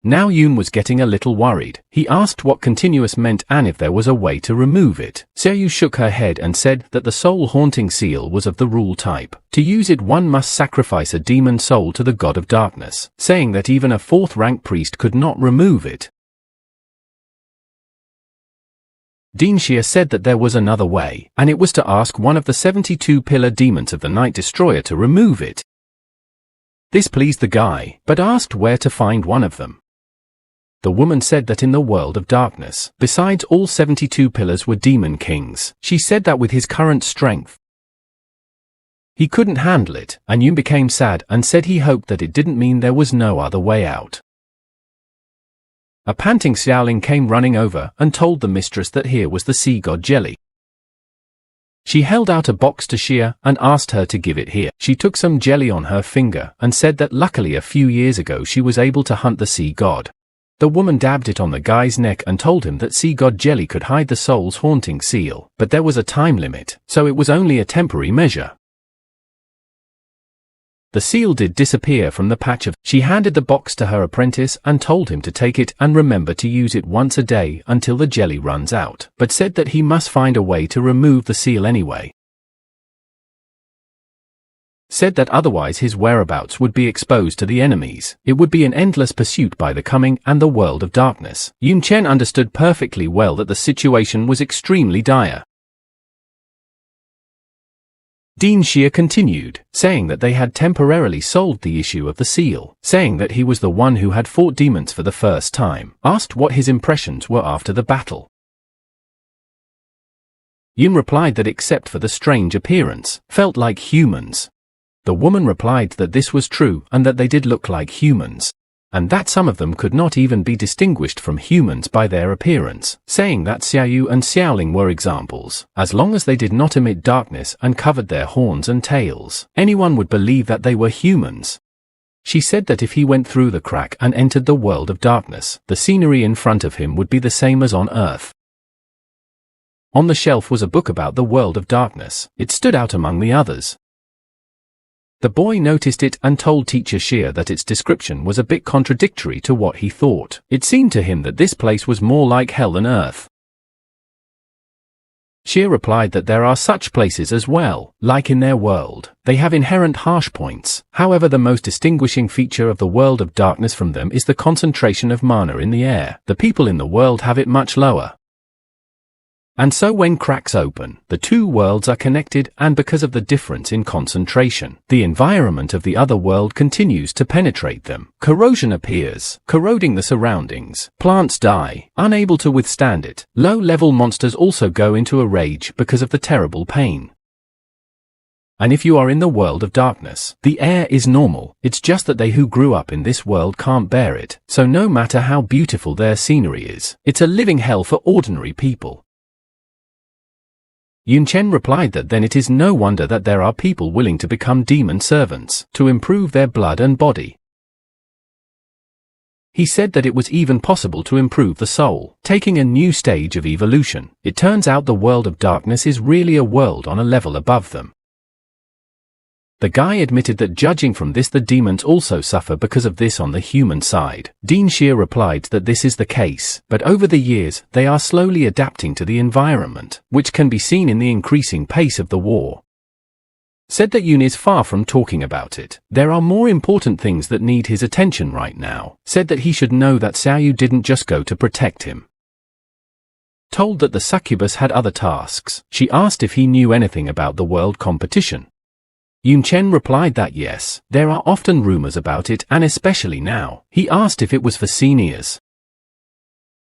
Now Yun was getting a little worried. He asked what continuous meant and if there was a way to remove it. Xiaoyu shook her head and said that the soul-haunting seal was of the rule type. To use it one must sacrifice a demon soul to the god of darkness, saying that even a 4th rank priest could not remove it. Dean Xia said that there was another way, and it was to ask one of the 72 pillar demons of the Night Destroyer to remove it. This pleased the guy, but asked where to find one of them. The woman said that in the world of darkness, besides all 72 pillars were demon kings. She said that with his current strength, he couldn't handle it, and Yun became sad and said he hoped that it didn't mean there was no other way out. A panting Xiaoling came running over and told the mistress that here was the sea god jelly. She held out a box to Xia and asked her to give it here. She took some jelly on her finger and said that luckily a few years ago she was able to hunt the sea god. The woman dabbed it on the guy's neck and told him that sea god jelly could hide the soul's haunting seal, but there was a time limit, so it was only a temporary measure. The seal did disappear from the patch of. She handed the box to her apprentice and told him to take it and remember to use it once a day until the jelly runs out, but said that he must find a way to remove the seal anyway. Said that otherwise his whereabouts would be exposed to the enemies. It would be an endless pursuit by the coming and the world of darkness. Yun Chen understood perfectly well that the situation was extremely dire. Dean Xia continued, saying that they had temporarily solved the issue of the seal, saying that he was the one who had fought demons for the first time, asked what his impressions were after the battle. Yun replied that except for the strange appearance, felt like humans. The woman replied that this was true and that they did look like humans, and that some of them could not even be distinguished from humans by their appearance, saying that Xiaoyu and Xiaoling were examples. As long as they did not emit darkness and covered their horns and tails, anyone would believe that they were humans. She said that if he went through the crack and entered the world of darkness, the scenery in front of him would be the same as on Earth. On the shelf was a book about the world of darkness. It stood out among the others. The boy noticed it and told Teacher Xia that its description was a bit contradictory to what he thought. It seemed to him that this place was more like hell than earth. Xie replied that there are such places as well, like in their world. They have inherent harsh points. However, the most distinguishing feature of the world of darkness from them is the concentration of mana in the air. The people in the world have it much lower. And so when cracks open, the two worlds are connected, and because of the difference in concentration, the environment of the other world continues to penetrate them. Corrosion appears, corroding the surroundings. Plants die, unable to withstand it. Low-level monsters also go into a rage because of the terrible pain. And if you are in the world of darkness, the air is normal. It's just that they who grew up in this world can't bear it. So no matter how beautiful their scenery is, it's a living hell for ordinary people. Yun Chen replied that then it is no wonder that there are people willing to become demon servants, to improve their blood and body. He said that it was even possible to improve the soul, taking a new stage of evolution. It turns out the world of darkness is really a world on a level above them. The guy admitted that judging from this the demons also suffer because of this on the human side. Dean Xie replied that this is the case, but over the years, they are slowly adapting to the environment, which can be seen in the increasing pace of the war. Said that Yun is far from talking about it. There are more important things that need his attention right now. Said that he should know that Xiaoyu didn't just go to protect him. Told that the succubus had other tasks, she asked if he knew anything about the world competition. Yun Chen replied that yes, there are often rumors about it, and especially now. He asked if it was for seniors.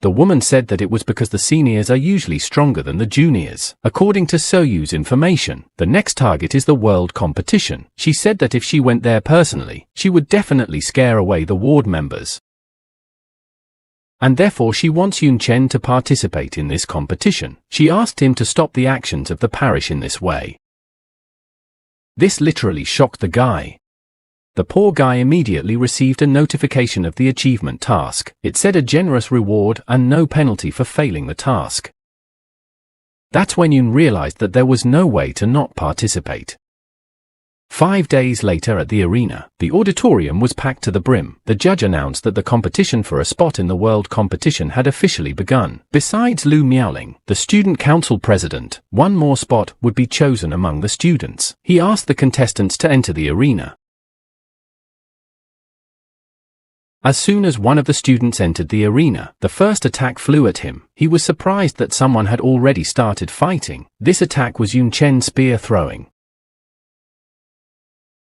The woman said that it was because the seniors are usually stronger than the juniors. According to Soyu's information, the next target is the world competition. She said that if she went there personally, she would definitely scare away the ward members. And therefore she wants Yun Chen to participate in this competition. She asked him to stop the actions of the parish in this way. This literally shocked the guy. The poor guy immediately received a notification of the achievement task. It said a generous reward and no penalty for failing the task. That's when Yun realized that there was no way to not participate. 5 days later at the arena, the auditorium was packed to the brim. The judge announced that the competition for a spot in the world competition had officially begun. Besides Lu Miaoling, the student council president, one more spot would be chosen among the students. He asked the contestants to enter the arena. As soon as one of the students entered the arena, the first attack flew at him. He was surprised that someone had already started fighting. This attack was Yun Chen's spear throwing.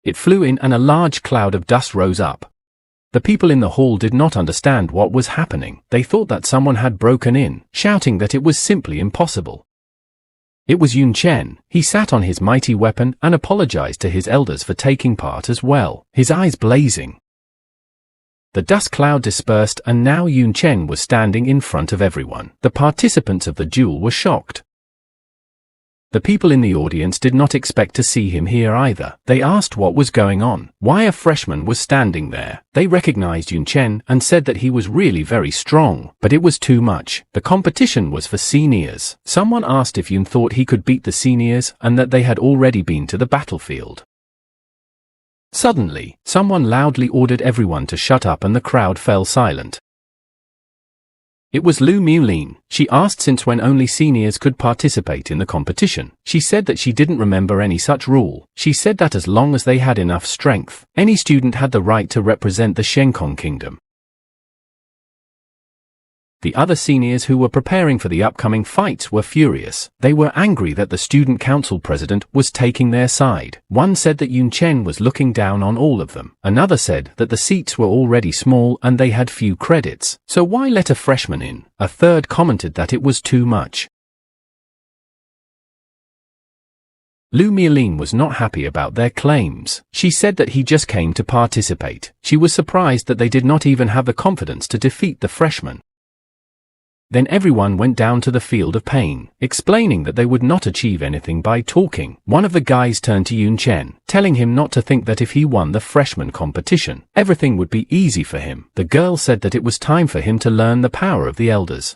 It flew in and a large cloud of dust rose up. The people in the hall did not understand what was happening. They thought that someone had broken in, shouting that it was simply impossible. It was Yun Chen. He sat on his mighty weapon and apologized to his elders for taking part as well, his eyes blazing. The dust cloud dispersed and now Yun Chen was standing in front of everyone. The participants of the duel were shocked. The people in the audience did not expect to see him here either. They asked what was going on, why a freshman was standing there. They recognized Yun Chen and said that he was really very strong, but it was too much. The competition was for seniors. Someone asked if Yun thought he could beat the seniors and that they had already been to the battlefield. Suddenly, someone loudly ordered everyone to shut up and the crowd fell silent. It was Lu Miaoling. She asked since when only seniors could participate in the competition. She said that she didn't remember any such rule. She said that as long as they had enough strength, any student had the right to represent the Shenkong kingdom. The other seniors who were preparing for the upcoming fights were furious. They were angry that the student council president was taking their side. One said that Yun Chen was looking down on all of them. Another said that the seats were already small and they had few credits, so why let a freshman in? A third commented that it was too much. Lu Miaoling was not happy about their claims. She said that he just came to participate. She was surprised that they did not even have the confidence to defeat the freshman. Then everyone went down to the field of pain, explaining that they would not achieve anything by talking. One of the guys turned to Yun Chen, telling him not to think that if he won the freshman competition, everything would be easy for him. The girl said that it was time for him to learn the power of the elders.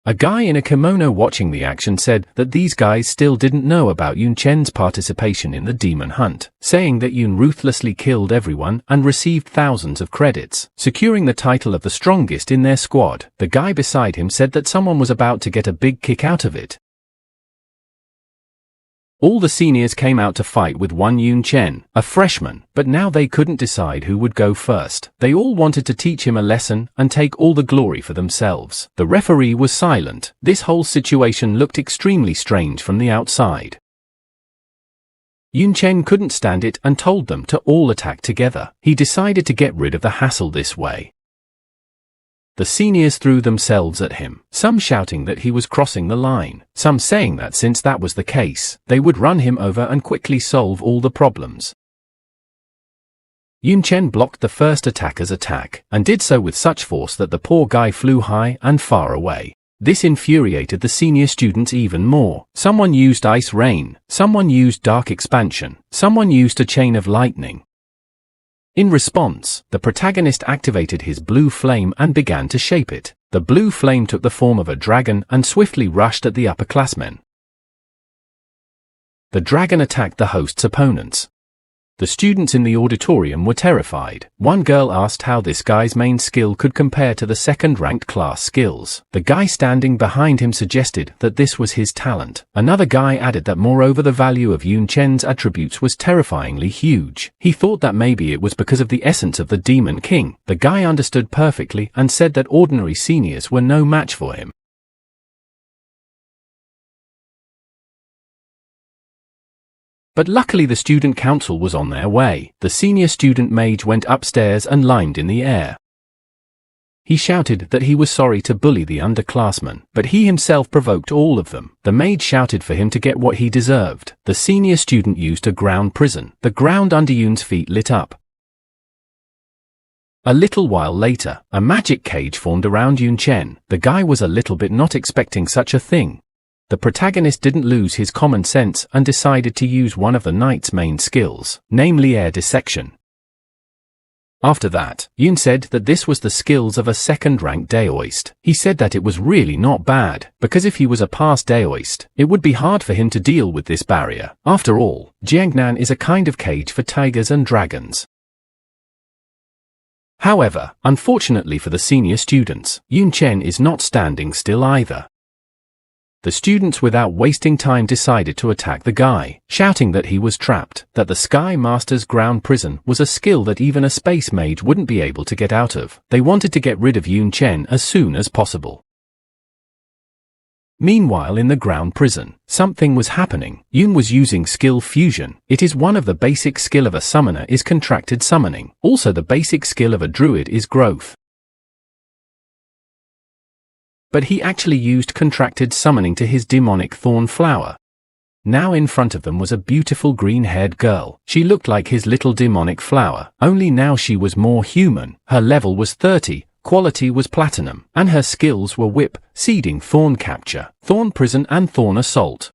A guy in a kimono watching the action said that these guys still didn't know about Yun Chen's participation in the demon hunt, saying that Yun ruthlessly killed everyone and received thousands of credits, securing the title of the strongest in their squad. The guy beside him said that someone was about to get a big kick out of it. All the seniors came out to fight with one Yun Chen, a freshman, but now they couldn't decide who would go first. They all wanted to teach him a lesson and take all the glory for themselves. The referee was silent. This whole situation looked extremely strange from the outside. Yun Chen couldn't stand it and told them to all attack together. He decided to get rid of the hassle this way. The seniors threw themselves at him, some shouting that he was crossing the line, some saying that since that was the case, they would run him over and quickly solve all the problems. Yun Chen blocked the first attacker's attack, and did so with such force that the poor guy flew high and far away. This infuriated the senior students even more. Someone used ice rain, someone used dark expansion, someone used a chain of lightning. In response, the protagonist activated his blue flame and began to shape it. The blue flame took the form of a dragon and swiftly rushed at the upperclassmen. The dragon attacked the host's opponents. The students in the auditorium were terrified. One girl asked how this guy's main skill could compare to the second-ranked class skills. The guy standing behind him suggested that this was his talent. Another guy added that moreover the value of Yun Chen's attributes was terrifyingly huge. He thought that maybe it was because of the essence of the Demon King. The guy understood perfectly and said that ordinary seniors were no match for him. But luckily the student council was on their way. The senior student mage went upstairs and limed in the air. He shouted that he was sorry to bully the underclassmen, but he himself provoked all of them. The mage shouted for him to get what he deserved. The senior student used a ground prison. The ground under Yun's feet lit up. A little while later, a magic cage formed around Yun Chen. The guy was a little bit not expecting such a thing. The protagonist didn't lose his common sense and decided to use one of the knight's main skills, namely air dissection. After that, Yun said that this was the skills of a second-rank Daoist. He said that it was really not bad, because if he was a past Daoist, it would be hard for him to deal with this barrier. After all, Jiangnan is a kind of cage for tigers and dragons. However, unfortunately for the senior students, Yun Chen is not standing still either. The students without wasting time decided to attack the guy, shouting that he was trapped, that the Sky Master's ground prison was a skill that even a space mage wouldn't be able to get out of. They wanted to get rid of Yun Chen as soon as possible. Meanwhile in the ground prison, something was happening. Yun was using skill fusion. It is one of the basic skill of a summoner is contracted summoning. Also the basic skill of a druid is growth. But he actually used contracted summoning to his demonic thorn flower. Now in front of them was a beautiful green-haired girl. She looked like his little demonic flower, only now she was more human. Her level was 30, quality was platinum, and her skills were whip, seeding, thorn capture, thorn prison and thorn assault.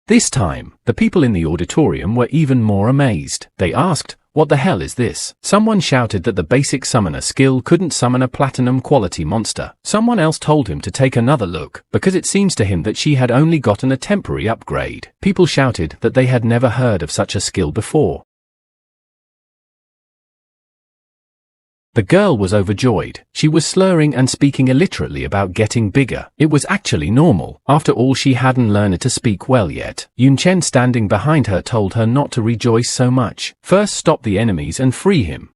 This time, the people in the auditorium were even more amazed. They asked, "What the hell is this?" Someone shouted that the basic summoner skill couldn't summon a platinum quality monster. Someone else told him to take another look, because it seems to him that she had only gotten a temporary upgrade. People shouted that they had never heard of such a skill before. The girl was overjoyed. She was slurring and speaking illiterately about getting bigger. It was actually normal. After all, she hadn't learned to speak well yet. Yun Chen standing behind her told her not to rejoice so much. First stop the enemies and free him.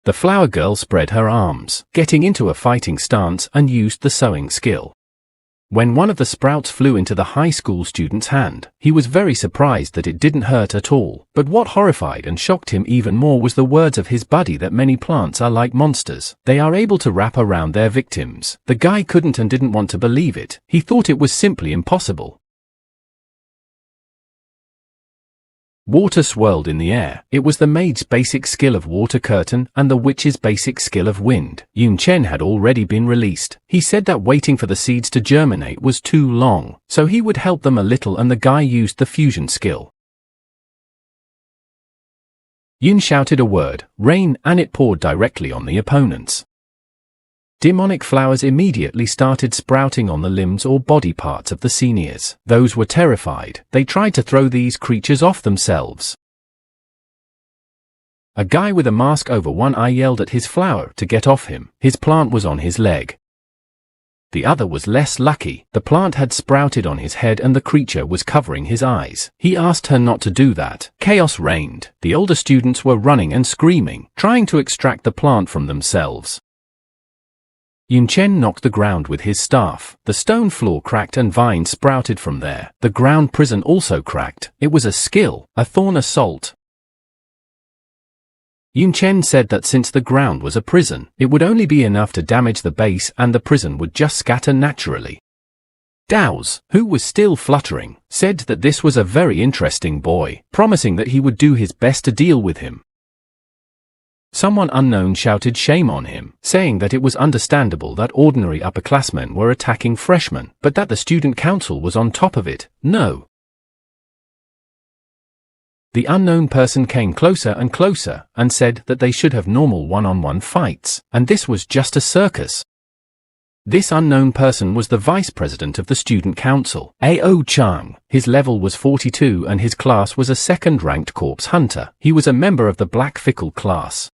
The flower girl spread her arms, getting into a fighting stance and used the sewing skill. When one of the sprouts flew into the high school student's hand, he was very surprised that it didn't hurt at all. But what horrified and shocked him even more was the words of his buddy that many plants are like monsters. They are able to wrap around their victims. The guy couldn't and didn't want to believe it. He thought it was simply impossible. Water swirled in the air. It was the mage's basic skill of water curtain and the witch's basic skill of wind. Yun Chen had already been released. He said that waiting for the seeds to germinate was too long, so he would help them a little, and the guy used the fusion skill. Yun shouted a word, rain, and it poured directly on the opponents. Demonic flowers immediately started sprouting on the limbs or body parts of the seniors. Those were terrified. They tried to throw these creatures off themselves. A guy with a mask over one eye yelled at his flower to get off him. His plant was on his leg. The other was less lucky. The plant had sprouted on his head and the creature was covering his eyes. He asked her not to do that. Chaos reigned. The older students were running and screaming, trying to extract the plant from themselves. Yun Chen knocked the ground with his staff. The stone floor cracked and vines sprouted from there. The ground prison also cracked. It was a skill, a thorn assault. Yun Chen said that since the ground was a prison, it would only be enough to damage the base and the prison would just scatter naturally. Dao's, who was still fluttering, said that this was a very interesting boy, promising that he would do his best to deal with him. Someone unknown shouted shame on him, saying that it was understandable that ordinary upperclassmen were attacking freshmen, but that the student council was on top of it. No. The unknown person came closer and closer, and said that they should have normal one-on-one fights, and this was just a circus. This unknown person was the vice president of the student council, A.O. Chang. His level was 42 and his class was a second-ranked corpse hunter. He was a member of the Black Fickle class.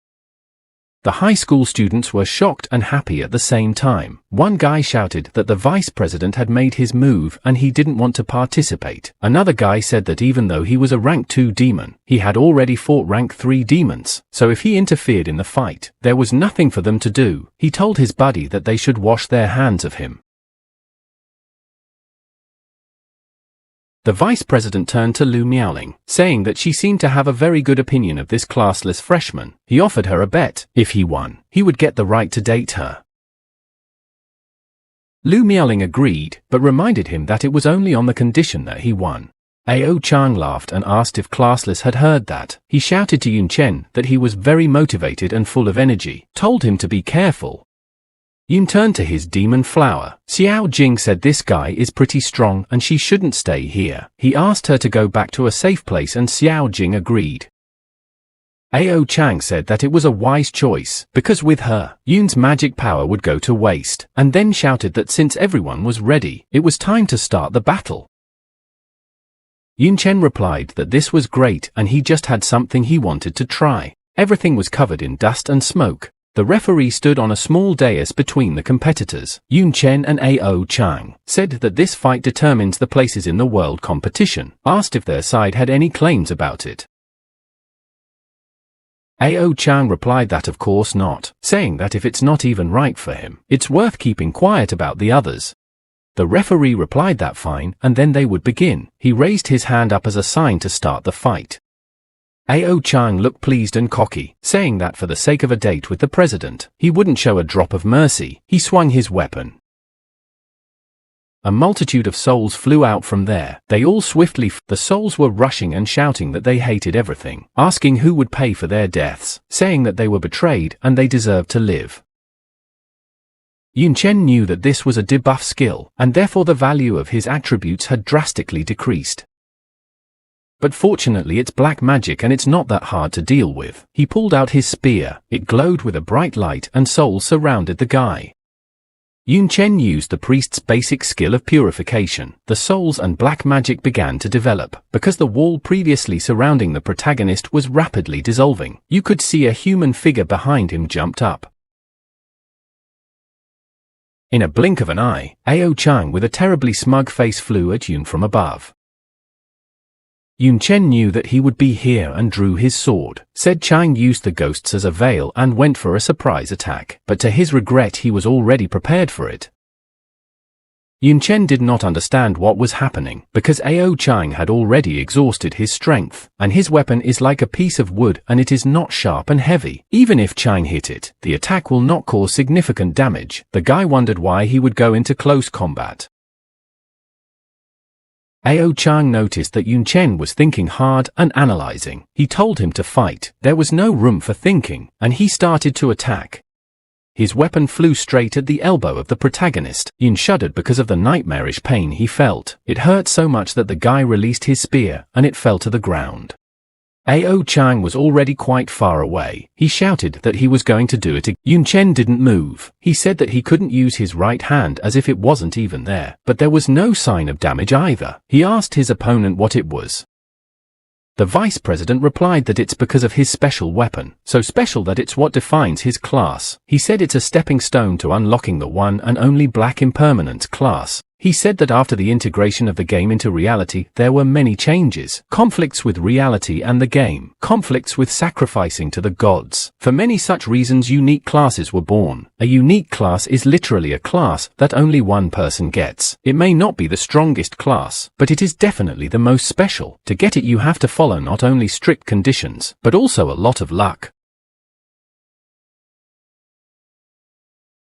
The high school students were shocked and happy at the same time. One guy shouted that the vice president had made his move and he didn't want to participate. Another guy said that even though he was a rank 2 demon, he had already fought rank 3 demons, so if he interfered in the fight, there was nothing for them to do. He told his buddy that they should wash their hands of him. The vice president turned to Lu Miaoling, saying that she seemed to have a very good opinion of this classless freshman. He offered her a bet. If he won, he would get the right to date her. Lu Miaoling agreed, but reminded him that it was only on the condition that he won. A.O. Chang laughed and asked if classless had heard that. He shouted to Yun Chen that he was very motivated and full of energy, told him to be careful. Yun turned to his demon flower. Xiao Jing said this guy is pretty strong and she shouldn't stay here. He asked her to go back to a safe place and Xiao Jing agreed. A.O. Chang said that it was a wise choice, because with her, Yun's magic power would go to waste, and then shouted that since everyone was ready, it was time to start the battle. Yun Chen replied that this was great and he just had something he wanted to try. Everything was covered in dust and smoke. The referee stood on a small dais between the competitors. Yun Chen and A.O. Chang said that this fight determines the places in the world competition, asked if their side had any claims about it. A.O. Chang replied that of course not, saying that if it's not even right for him, it's worth keeping quiet about the others. The referee replied that fine, and then they would begin. He raised his hand up as a sign to start the fight. A.O. Chang looked pleased and cocky, saying that for the sake of a date with the president, he wouldn't show a drop of mercy. He swung his weapon. A multitude of souls flew out from there. They all swiftly the souls were rushing and shouting that they hated everything, asking who would pay for their deaths, saying that they were betrayed and they deserved to live. Yun Chen knew that this was a debuff skill, and therefore the value of his attributes had drastically decreased. But fortunately it's black magic and it's not that hard to deal with. He pulled out his spear, it glowed with a bright light and souls surrounded the guy. Yun Chen used the priest's basic skill of purification. The souls and black magic began to develop, because the wall previously surrounding the protagonist was rapidly dissolving. You could see a human figure behind him jumped up. In a blink of an eye, A.O. Chang with a terribly smug face flew at Yun from above. Yun Chen knew that he would be here and drew his sword. Said Chang used the ghosts as a veil and went for a surprise attack, but to his regret he was already prepared for it. Yun Chen did not understand what was happening, because A.O. Chang had already exhausted his strength, and his weapon is like a piece of wood and it is not sharp and heavy. Even if Chang hit it, the attack will not cause significant damage. The guy wondered why he would go into close combat. A.O. Chang noticed that Yun Chen was thinking hard and analyzing. He told him to fight. There was no room for thinking, and he started to attack. His weapon flew straight at the elbow of the protagonist. Yun shuddered because of the nightmarish pain he felt. It hurt so much that the guy released his spear, and it fell to the ground. Ao Chang was already quite far away. He shouted that he was going to do it again. Yun Chen didn't move. He said that he couldn't use his right hand as if it wasn't even there. But there was no sign of damage either. He asked his opponent what it was. The vice president replied that it's because of his special weapon, so special that it's what defines his class. He said it's a stepping stone to unlocking the one and only Black Impermanence class. He said that after the integration of the game into reality, there were many changes. Conflicts with reality and the game. Conflicts with sacrificing to the gods. For many such reasons, unique classes were born. A unique class is literally a class that only one person gets. It may not be the strongest class, but it is definitely the most special. To get it, you have to follow not only strict conditions, but also a lot of luck.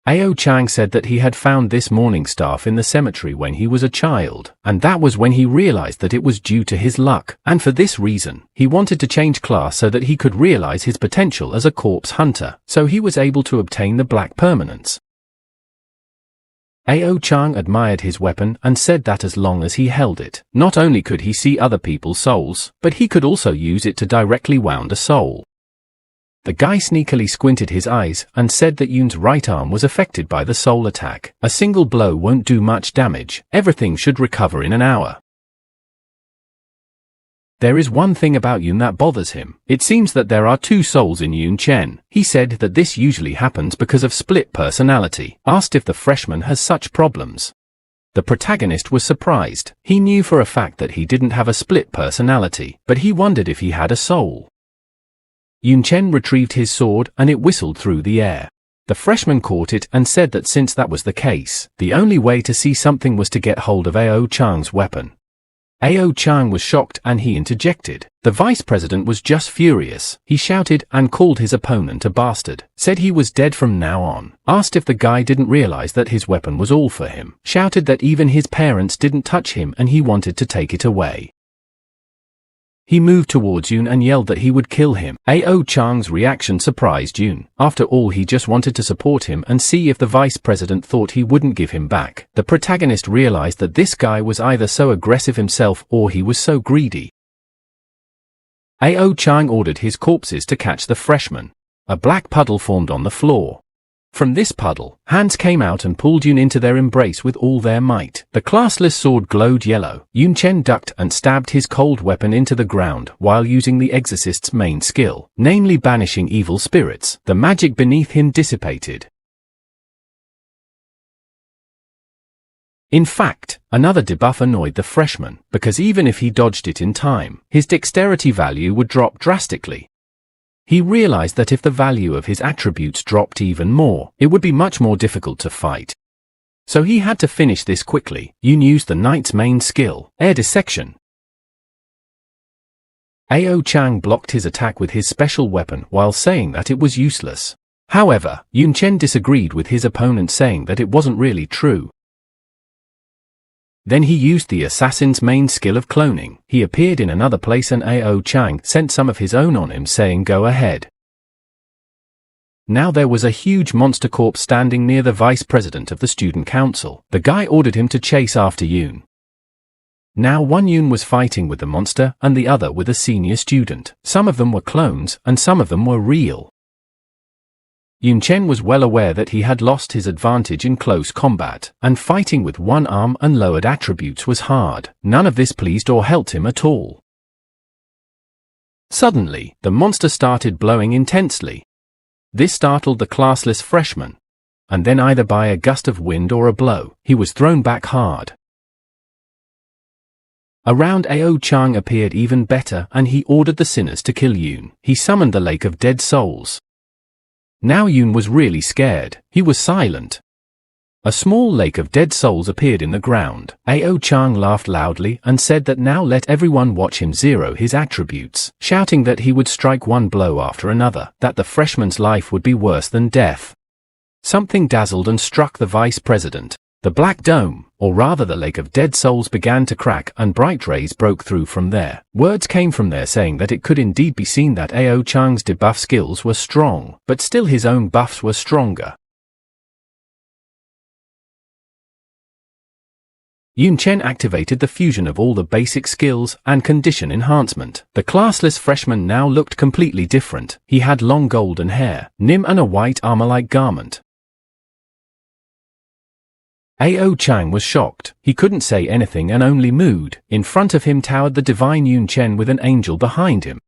Ao Chang said that he had found this morning staff in the cemetery when he was a child, and that was when he realized that it was due to his luck, and for this reason, he wanted to change class so that he could realize his potential as a corpse hunter, so he was able to obtain the Black Permanence. Ao Chang admired his weapon and said that as long as he held it, not only could he see other people's souls, but he could also use it to directly wound a soul. The guy sneakily squinted his eyes and said that Yun's right arm was affected by the soul attack. A single blow won't do much damage. Everything should recover in an hour. There is one thing about Yun that bothers him. It seems that there are two souls in Yun Chen. He said that this usually happens because of split personality. Asked if the freshman has such problems. The protagonist was surprised. He knew for a fact that he didn't have a split personality, but he wondered if he had a soul. Yun Chen retrieved his sword and it whistled through the air. The freshman caught it and said that since that was the case, the only way to see something was to get hold of Ao Chang's weapon. Ao Chang was shocked and he interjected. The vice president was just furious. He shouted and called his opponent a bastard, said he was dead from now on, asked if the guy didn't realize that his weapon was all for him, shouted that even his parents didn't touch him and he wanted to take it away. He moved towards Yun and yelled that he would kill him. Ao Chang's reaction surprised Yun. After all, he just wanted to support him and see if the vice president thought he wouldn't give him back. The protagonist realized that this guy was either so aggressive himself or he was so greedy. Ao Chang ordered his corpses to catch the freshman. A black puddle formed on the floor. From this puddle, hands came out and pulled Yun into their embrace with all their might. The classless sword glowed yellow. Yun Chen ducked and stabbed his cold weapon into the ground while using the exorcist's main skill, namely banishing evil spirits. The magic beneath him dissipated. In fact, another debuff annoyed the freshman, because even if he dodged it in time, his dexterity value would drop drastically. He realized that if the value of his attributes dropped even more, it would be much more difficult to fight. So he had to finish this quickly. Yun used the knight's main skill, air dissection. Ao Chang blocked his attack with his special weapon while saying that it was useless. However, Yun Chen disagreed with his opponent, saying that it wasn't really true. Then he used the assassin's main skill of cloning. He appeared in another place and Ao Chang sent some of his own on him, saying go ahead. Now there was a huge monster corpse standing near the vice president of the student council. The guy ordered him to chase after Yun. Now one Yun was fighting with the monster and the other with a senior student. Some of them were clones and some of them were real. Yun Chen was well aware that he had lost his advantage in close combat, and fighting with one arm and lowered attributes was hard. None of this pleased or helped him at all. Suddenly, the monster started blowing intensely. This startled the classless freshman, and then either by a gust of wind or a blow, he was thrown back hard. Around Ao Chang appeared even better and he ordered the sinners to kill Yun. He summoned the Lake of Dead Souls. Now Yun was really scared. He was silent. A small lake of dead souls appeared in the ground. Ao Chang laughed loudly and said that now let everyone watch him zero his attributes, shouting that he would strike one blow after another, that the freshman's life would be worse than death. Something dazzled and struck the vice president. The black dome, or rather the lake of dead souls, began to crack and bright rays broke through from there. Words came from there saying that it could indeed be seen that Ao Chang's debuff skills were strong, but still his own buffs were stronger. Yun Chen activated the fusion of all the basic skills and condition enhancement. The classless freshman now looked completely different. He had long golden hair, nim and a white armor-like garment. Ao Chang was shocked. He couldn't say anything and only mooed. In front of him towered the divine Yun Chen with an angel behind him.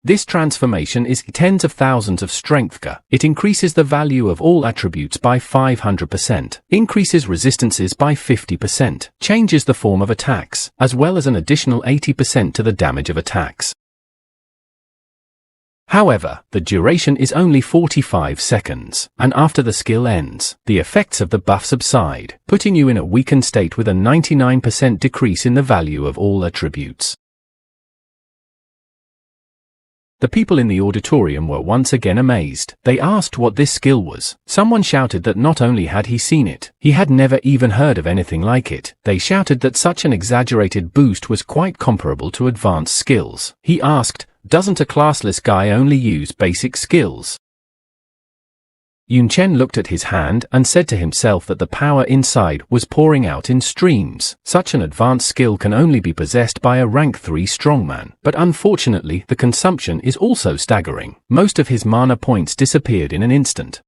This transformation is tens of thousands of strength. It increases the value of all attributes by 500%, increases resistances by 50%, changes the form of attacks, as well as an additional 80% to the damage of attacks. However, the duration is only 45 seconds, and after the skill ends, the effects of the buff subside, putting you in a weakened state with a 99% decrease in the value of all attributes. The people in the auditorium were once again amazed. They asked what this skill was. Someone shouted that not only had he seen it, he had never even heard of anything like it. They shouted that such an exaggerated boost was quite comparable to advanced skills. He asked, "Doesn't a classless guy only use basic skills?" Yun Chen looked at his hand and said to himself that the power inside was pouring out in streams. Such an advanced skill can only be possessed by a rank 3 strongman, but unfortunately the consumption is also staggering. Most of his mana points disappeared in an instant.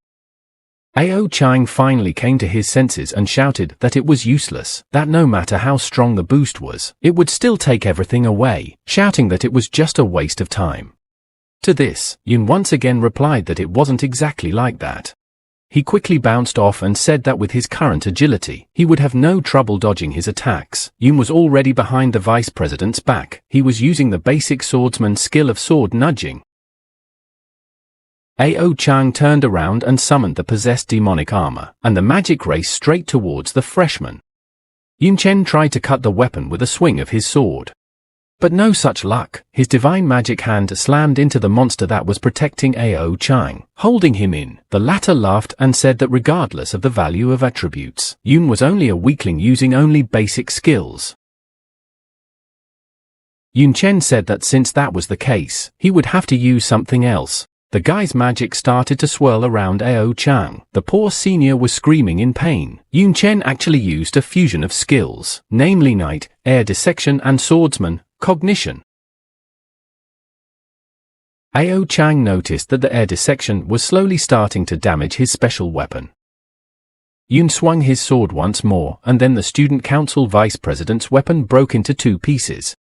Ao Chang finally came to his senses and shouted that it was useless, that no matter how strong the boost was, it would still take everything away, shouting that it was just a waste of time. To this, Yun once again replied that it wasn't exactly like that. He quickly bounced off and said that with his current agility, he would have no trouble dodging his attacks. Yun was already behind the vice president's back. He was using the basic swordsman skill of sword nudging. Ao Chang turned around and summoned the possessed demonic armor, and the magic raced straight towards the freshman. Yun Chen tried to cut the weapon with a swing of his sword. But no such luck. His divine magic hand slammed into the monster that was protecting Ao Chang, holding him in. The latter laughed and said that regardless of the value of attributes, Yun was only a weakling using only basic skills. Yun Chen said that since that was the case, he would have to use something else. The guy's magic started to swirl around Ao Chang. The poor senior was screaming in pain. Yun Chen actually used a fusion of skills, namely Knight, Air Dissection and Swordsman, Cognition. Ao Chang noticed that the Air Dissection was slowly starting to damage his special weapon. Yun swung his sword once more, and then the Student Council Vice President's weapon broke into 2 pieces.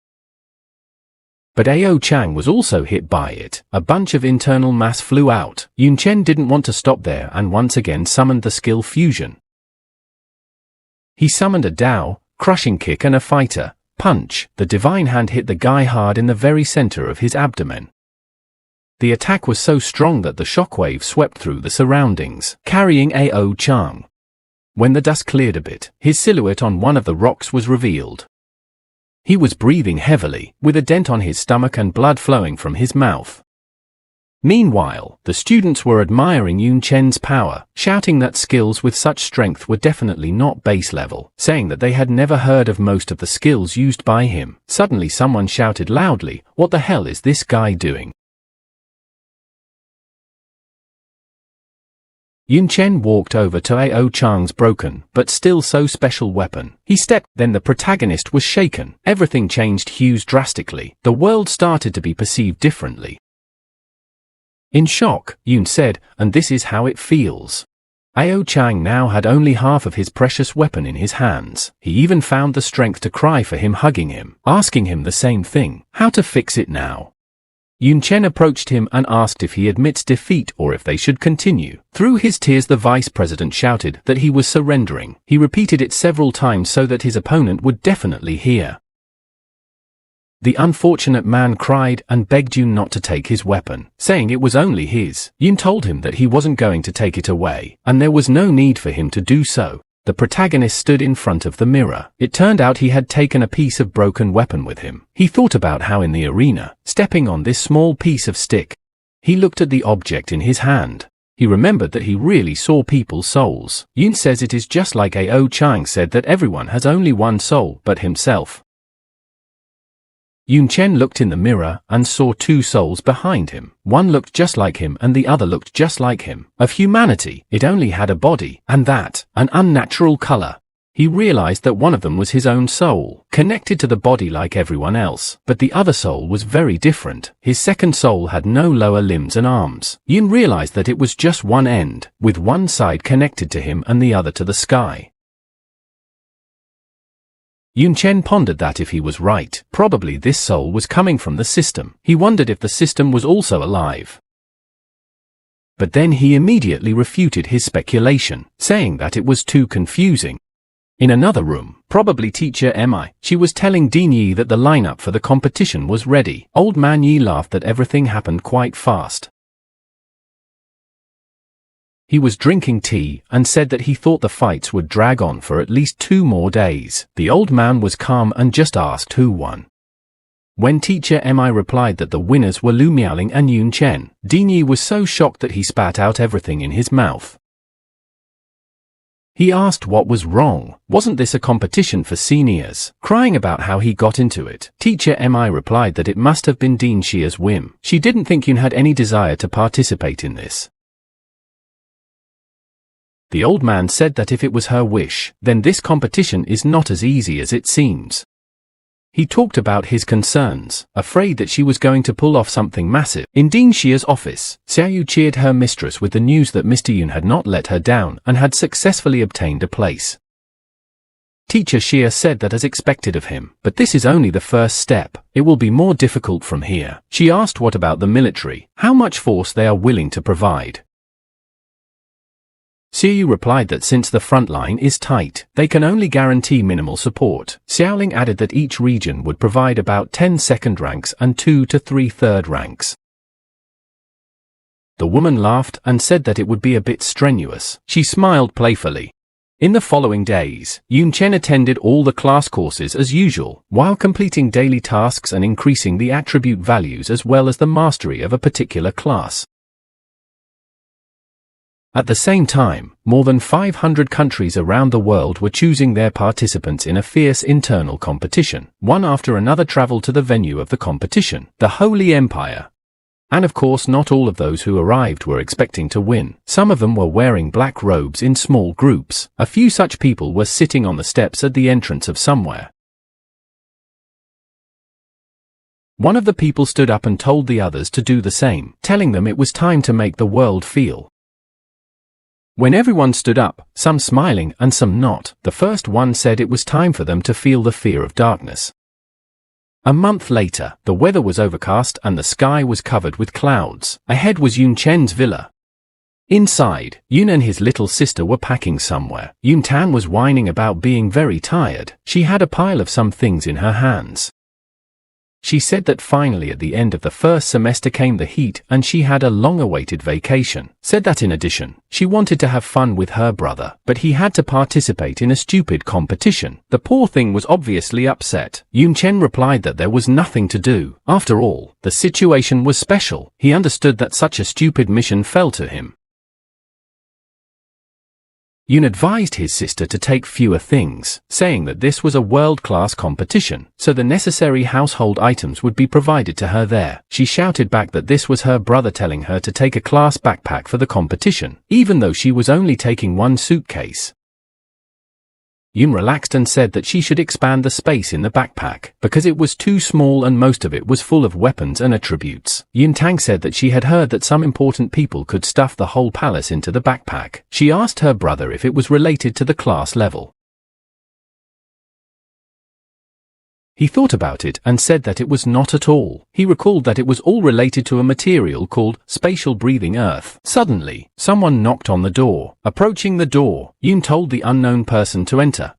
But Ao Chang was also hit by it. A bunch of internal mass flew out. Yun Chen didn't want to stop there and once again summoned the skill fusion. He summoned a Dao, crushing kick and a fighter punch. The divine hand hit the guy hard in the very center of his abdomen. The attack was so strong that the shockwave swept through the surroundings, carrying Ao Chang. When the dust cleared a bit, his silhouette on one of the rocks was revealed. He was breathing heavily, with a dent on his stomach and blood flowing from his mouth. Meanwhile, the students were admiring Yun Chen's power, shouting that skills with such strength were definitely not base level, saying that they had never heard of most of the skills used by him. Suddenly someone shouted loudly, "What the hell is this guy doing?" Yun Chen walked over to Ao Chang's broken, but still so special weapon. He stepped, then the protagonist was shaken. Everything changed hues drastically. The world started to be perceived differently. In shock, Yun said, "And this is how it feels." Ao Chang now had only half of his precious weapon in his hands. He even found the strength to cry for him, hugging him, asking him the same thing, how to fix it now. Yun Chen approached him and asked if he admits defeat or if they should continue. Through his tears the vice president shouted that he was surrendering. He repeated it several times so that his opponent would definitely hear. The unfortunate man cried and begged Yun not to take his weapon, saying it was only his. Yun told him that he wasn't going to take it away, and there was no need for him to do so. The protagonist stood in front of the mirror. It turned out he had taken a piece of broken weapon with him. He thought about how in the arena, stepping on this small piece of stick. He looked at the object in his hand. He remembered that he really saw people's souls. Yun says it is just like Ao Chang said that everyone has only one soul, but himself. Yun Chen looked in the mirror and saw 2 souls behind him. One looked just like him and the other looked just like him. Of humanity, it only had a body, and that, an unnatural color. He realized that one of them was his own soul, connected to the body like everyone else, but the other soul was very different. His second soul had no lower limbs and arms. Yun realized that it was just one end, with one side connected to him and the other to the sky. Yun Chen pondered that if he was right, probably this soul was coming from the system. He wondered if the system was also alive. But then he immediately refuted his speculation, saying that it was too confusing. In another room, probably teacher Mi, she was telling Dean Yi that the lineup for the competition was ready. Old man Yi laughed that everything happened quite fast. He was drinking tea and said that he thought the fights would drag on for at least 2 more days. The old man was calm and just asked who won. When teacher Mi replied that the winners were Lu Miaoling and Yun Chen, Dean Yi was so shocked that he spat out everything in his mouth. He asked what was wrong. Wasn't this a competition for seniors? Crying about how he got into it, teacher Mi replied that it must have been Dean Xia's whim. She didn't think Yun had any desire to participate in this. The old man said that if it was her wish, then this competition is not as easy as it seems. He talked about his concerns, afraid that she was going to pull off something massive. In Dean Xia's office, Xiaoyu cheered her mistress with the news that Mr. Yun had not let her down and had successfully obtained a place. Teacher Xia said that as expected of him, but this is only the first step. It will be more difficult from here. She asked what about the military, how much force they are willing to provide. Xiaoyu replied that since the front line is tight, they can only guarantee minimal support. Xiaoling added that each region would provide about 10 second ranks and 2 to 3 third ranks. The woman laughed and said that it would be a bit strenuous. She smiled playfully. In the following days, Yun Chen attended all the class courses as usual, while completing daily tasks and increasing the attribute values as well as the mastery of a particular class. At the same time, more than 500 countries around the world were choosing their participants in a fierce internal competition. One after another traveled to the venue of the competition, the Holy Empire. And of course not all of those who arrived were expecting to win. Some of them were wearing black robes in small groups. A few such people were sitting on the steps at the entrance of somewhere. One of the people stood up and told the others to do the same, telling them it was time to make the world feel. When everyone stood up, some smiling and some not, the first one said it was time for them to feel the fear of darkness. A month later, the weather was overcast and the sky was covered with clouds. Ahead was Yun Chen's villa. Inside, Yun and his little sister were packing somewhere. Yun Tan was whining about being very tired. She had a pile of some things in her hands. She said that finally at the end of the first semester came the heat and she had a long-awaited vacation. Said that in addition, she wanted to have fun with her brother, but he had to participate in a stupid competition. The poor thing was obviously upset. Yun Chen replied that there was nothing to do. After all, the situation was special. He understood that such a stupid mission fell to him. Yun advised his sister to take fewer things, saying that this was a world-class competition, so the necessary household items would be provided to her there. She shouted back that this was her brother telling her to take a class backpack for the competition, even though she was only taking one suitcase. Yun relaxed and said that she should expand the space in the backpack, because it was too small and most of it was full of weapons and attributes. Yun Tang said that she had heard that some important people could stuff the whole palace into the backpack. She asked her brother if it was related to the class level. He thought about it and said that it was not at all. He recalled that it was all related to a material called spatial breathing earth. Suddenly, someone knocked on the door. Approaching the door, Yun told the unknown person to enter.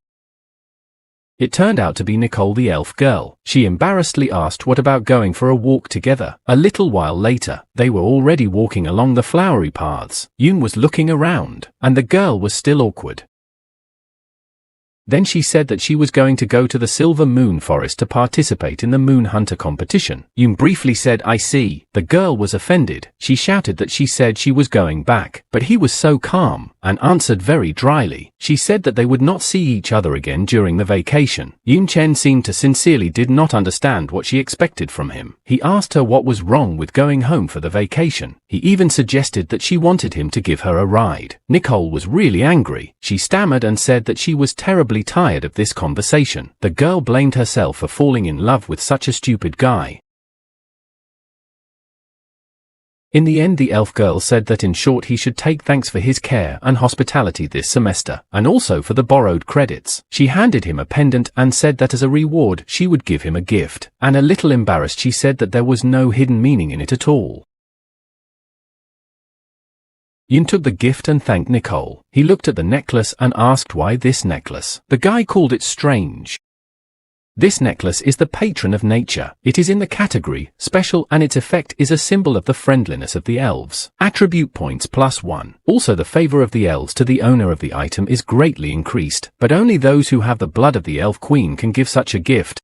It turned out to be Nicole the elf girl. She embarrassedly asked what about going for a walk together. A little while later, they were already walking along the flowery paths. Yun was looking around, and the girl was still awkward. Then she said that she was going to go to the Silver Moon Forest to participate in the Moon Hunter competition. Yun briefly said, "I see." The girl was offended. She shouted that she said she was going back, but he was so calm, and answered very dryly. She said that they would not see each other again during the vacation. Yun Chen seemed to sincerely did not understand what she expected from him. He asked her what was wrong with going home for the vacation. He even suggested that she wanted him to give her a ride. Nicole was really angry. She stammered and said that she was terribly eventually tired of this conversation. The girl blamed herself for falling in love with such a stupid guy. In the end, the elf girl said that in short he should take thanks for his care and hospitality this semester, and also for the borrowed credits. She handed him a pendant and said that as a reward she would give him a gift, and a little embarrassed she said that there was no hidden meaning in it at all. Yun took the gift and thanked Nicole. He looked at the necklace and asked why this necklace. The guy called it strange. This necklace is the patron of nature. It is in the category special and its effect is a symbol of the friendliness of the elves. Attribute points +1. Also the favor of the elves to the owner of the item is greatly increased, but only those who have the blood of the elf queen can give such a gift.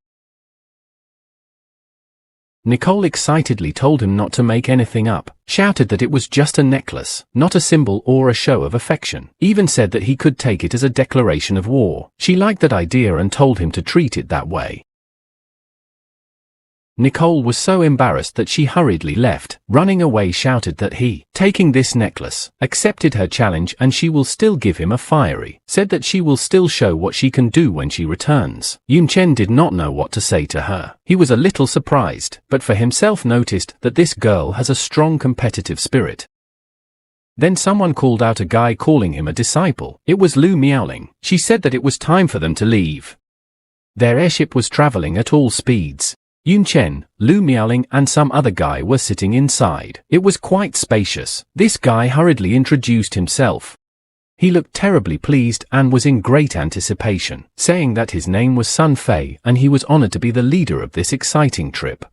Nicole excitedly told him not to make anything up, shouted that it was just a necklace, not a symbol or a show of affection, even said that he could take it as a declaration of war. She liked that idea and told him to treat it that way. Nicole was so embarrassed that she hurriedly left, running away shouted that he, taking this necklace, accepted her challenge and she will still give him a fiery, said that she will still show what she can do when she returns. Yun Chen did not know what to say to her. He was a little surprised, but for himself noticed that this girl has a strong competitive spirit. Then someone called out a guy calling him a disciple. It was Lu Miaoling. She said that it was time for them to leave. Their airship was traveling at all speeds. Yun Chen, Lu Miaoling and some other guy were sitting inside. It was quite spacious. This guy hurriedly introduced himself. He looked terribly pleased and was in great anticipation, saying that his name was Sun Fei and he was honored to be the leader of this exciting trip.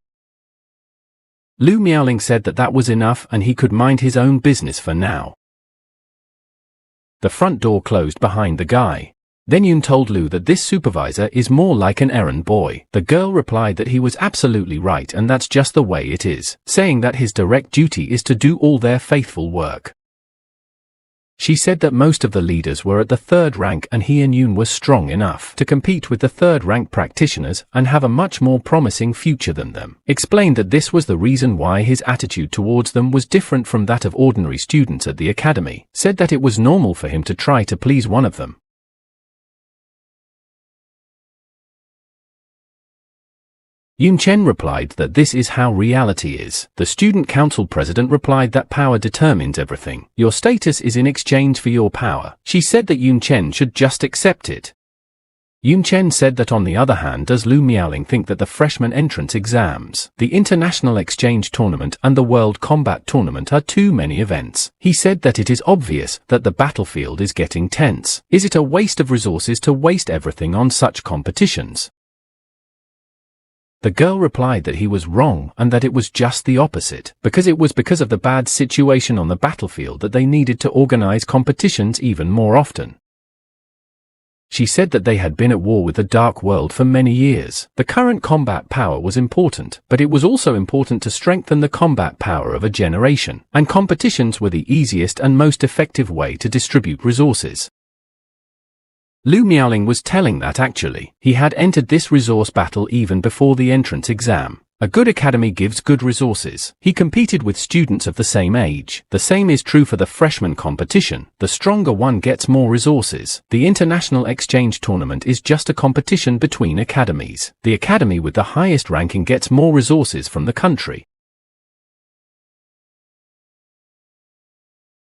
Lu Miaoling said that that was enough and he could mind his own business for now. The front door closed behind the guy. Then Yun told Lu that this supervisor is more like an errand boy. The girl replied that he was absolutely right and that's just the way it is, saying that his direct duty is to do all their faithful work. She said that most of the leaders were at the 3rd rank and he and Yun were strong enough to compete with the 3rd rank practitioners and have a much more promising future than them. Explained that this was the reason why his attitude towards them was different from that of ordinary students at the academy. Said that it was normal for him to try to please one of them. Yun Chen replied that this is how reality is. The student council president replied that power determines everything. Your status is in exchange for your power. She said that Yun Chen should just accept it. Yun Chen said that on the other hand does Lu Miaoling think that the freshman entrance exams, the international exchange tournament and the world combat tournament are too many events. He said that it is obvious that the battlefield is getting tense. Is it a waste of resources to waste everything on such competitions? The girl replied that he was wrong and that it was just the opposite, because it was because of the bad situation on the battlefield that they needed to organize competitions even more often. She said that they had been at war with the Dark World for many years. The current combat power was important, but it was also important to strengthen the combat power of a generation, and competitions were the easiest and most effective way to distribute resources. Lu Miaoling was telling that actually, he had entered this resource battle even before the entrance exam. A good academy gives good resources. He competed with students of the same age. The same is true for the freshman competition. The stronger one gets more resources. The international exchange tournament is just a competition between academies. The academy with the highest ranking gets more resources from the country.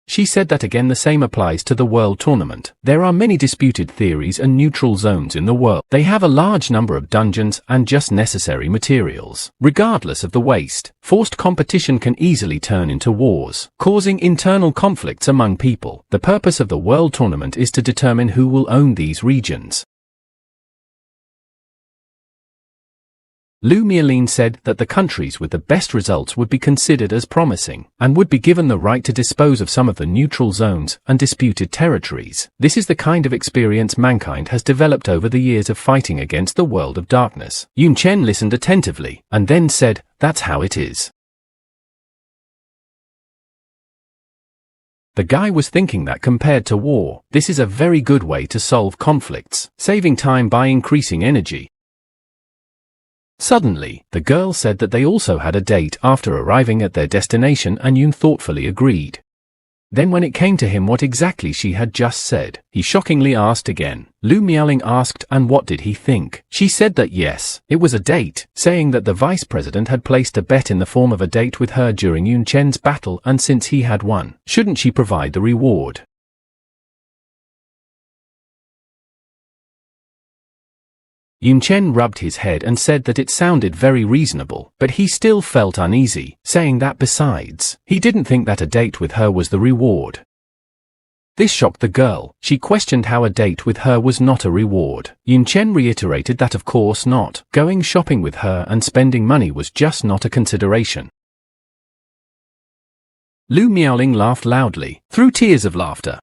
She said that again the same applies to the world tournament. There are many disputed theories and neutral zones in the world. They have a large number of dungeons and just necessary materials. Regardless of the waste, forced competition can easily turn into wars, causing internal conflicts among people. The purpose of the world tournament is to determine who will own these regions. Lu Miaoling said that the countries with the best results would be considered as promising, and would be given the right to dispose of some of the neutral zones and disputed territories. This is the kind of experience mankind has developed over the years of fighting against the world of darkness. Yun Chen listened attentively, and then said, "That's how it is." The guy was thinking that compared to war, this is a very good way to solve conflicts, saving time by increasing energy. Suddenly, the girl said that they also had a date after arriving at their destination and Yun thoughtfully agreed. Then when it came to him what exactly she had just said, he shockingly asked again. Lu Miaoling asked, and what did he think? She said that yes, it was a date, saying that the vice president had placed a bet in the form of a date with her during Yun Chen's battle, and since he had won, shouldn't she provide the reward? Yun Chen rubbed his head and said that it sounded very reasonable, but he still felt uneasy, saying that besides, he didn't think that a date with her was the reward. This shocked the girl. She questioned how a date with her was not a reward. Yun Chen reiterated that of course not. Going shopping with her and spending money was just not a consideration. Lu Miaoling laughed loudly, through tears of laughter.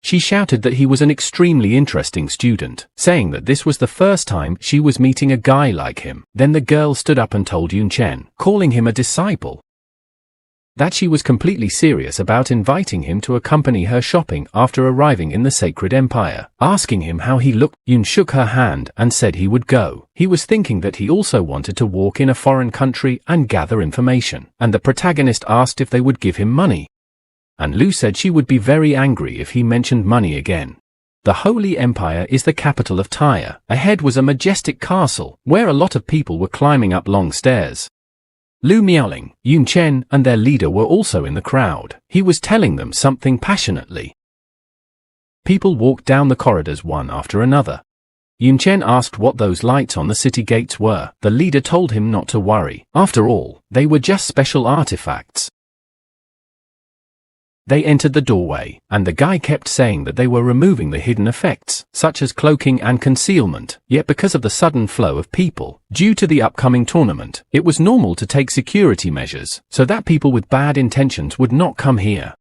She shouted that he was an extremely interesting student, saying that this was the first time she was meeting a guy like him. Then the girl stood up and told Yun Chen, calling him a disciple, that she was completely serious about inviting him to accompany her shopping after arriving in the Sacred Empire. Asking him how he looked, Yun shook her hand and said he would go. He was thinking that he also wanted to walk in a foreign country and gather information, and the protagonist asked if they would give him money. And Lu said she would be very angry if he mentioned money again. The Holy Empire is the capital of Tyre. Ahead was a majestic castle, where a lot of people were climbing up long stairs. Lu Miaoling, Yun Chen, and their leader were also in the crowd. He was telling them something passionately. People walked down the corridors one after another. Yun Chen asked what those lights on the city gates were. The leader told him not to worry. After all, they were just special artifacts. They entered the doorway, and the guy kept saying that they were removing the hidden effects, such as cloaking and concealment, yet because of the sudden flow of people, due to the upcoming tournament, it was normal to take security measures, so that people with bad intentions would not come here.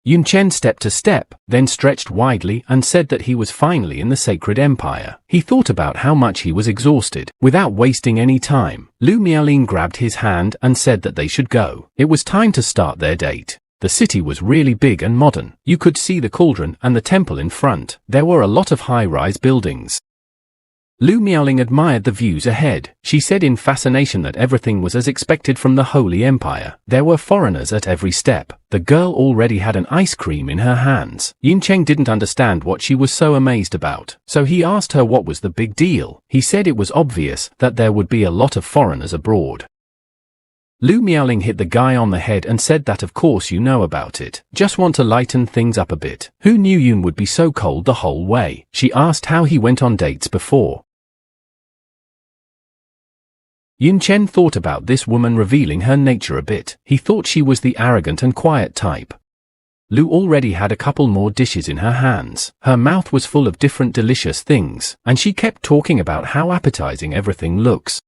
Yun Chen stepped a step, then stretched widely and said that he was finally in the Sacred Empire. He thought about how much he was exhausted. Without wasting any time, Lu Miaoling grabbed his hand and said that they should go. It was time to start their date. The city was really big and modern. You could see the cauldron and the temple in front. There were a lot of high-rise buildings. Lu Miaoling admired the views ahead. She said in fascination that everything was as expected from the Holy Empire. There were foreigners at every step. The girl already had an ice cream in her hands. Yun Chen didn't understand what she was so amazed about, so he asked her what was the big deal. He said it was obvious that there would be a lot of foreigners abroad. Lu Miaoling hit the guy on the head and said that of course you know about it. Just want to lighten things up a bit. Who knew Yun would be so cold the whole way? She asked how he went on dates before. Yun Chen thought about this woman revealing her nature a bit. He thought she was the arrogant and quiet type. Lu already had a couple more dishes in her hands. Her mouth was full of different delicious things, and she kept talking about how appetizing everything looks.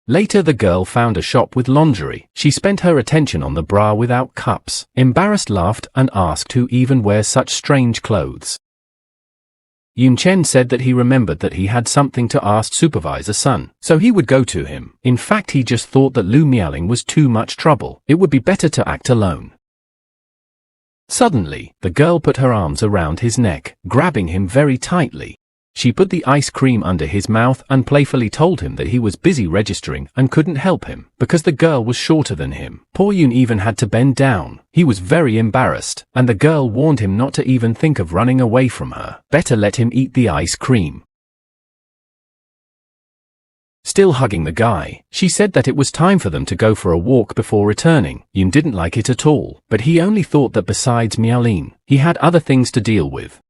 Later the girl found a shop with lingerie. She spent her attention on the bra without cups, embarrassed laughed and asked who even wears such strange clothes. Yun Chen said that he remembered that he had something to ask Supervisor Sun, so he would go to him. In fact, he just thought that Lu Miaoling was too much trouble. It would be better to act alone. Suddenly, the girl put her arms around his neck, grabbing him very tightly. She put the ice cream under his mouth and playfully told him that he was busy registering and couldn't help him, because the girl was shorter than him. Poor Yun even had to bend down. He was very embarrassed, and the girl warned him not to even think of running away from her. Better let him eat the ice cream. Still hugging the guy, she said that it was time for them to go for a walk before returning. Yun didn't like it at all, but he only thought that besides Miaoling, he had other things to deal with.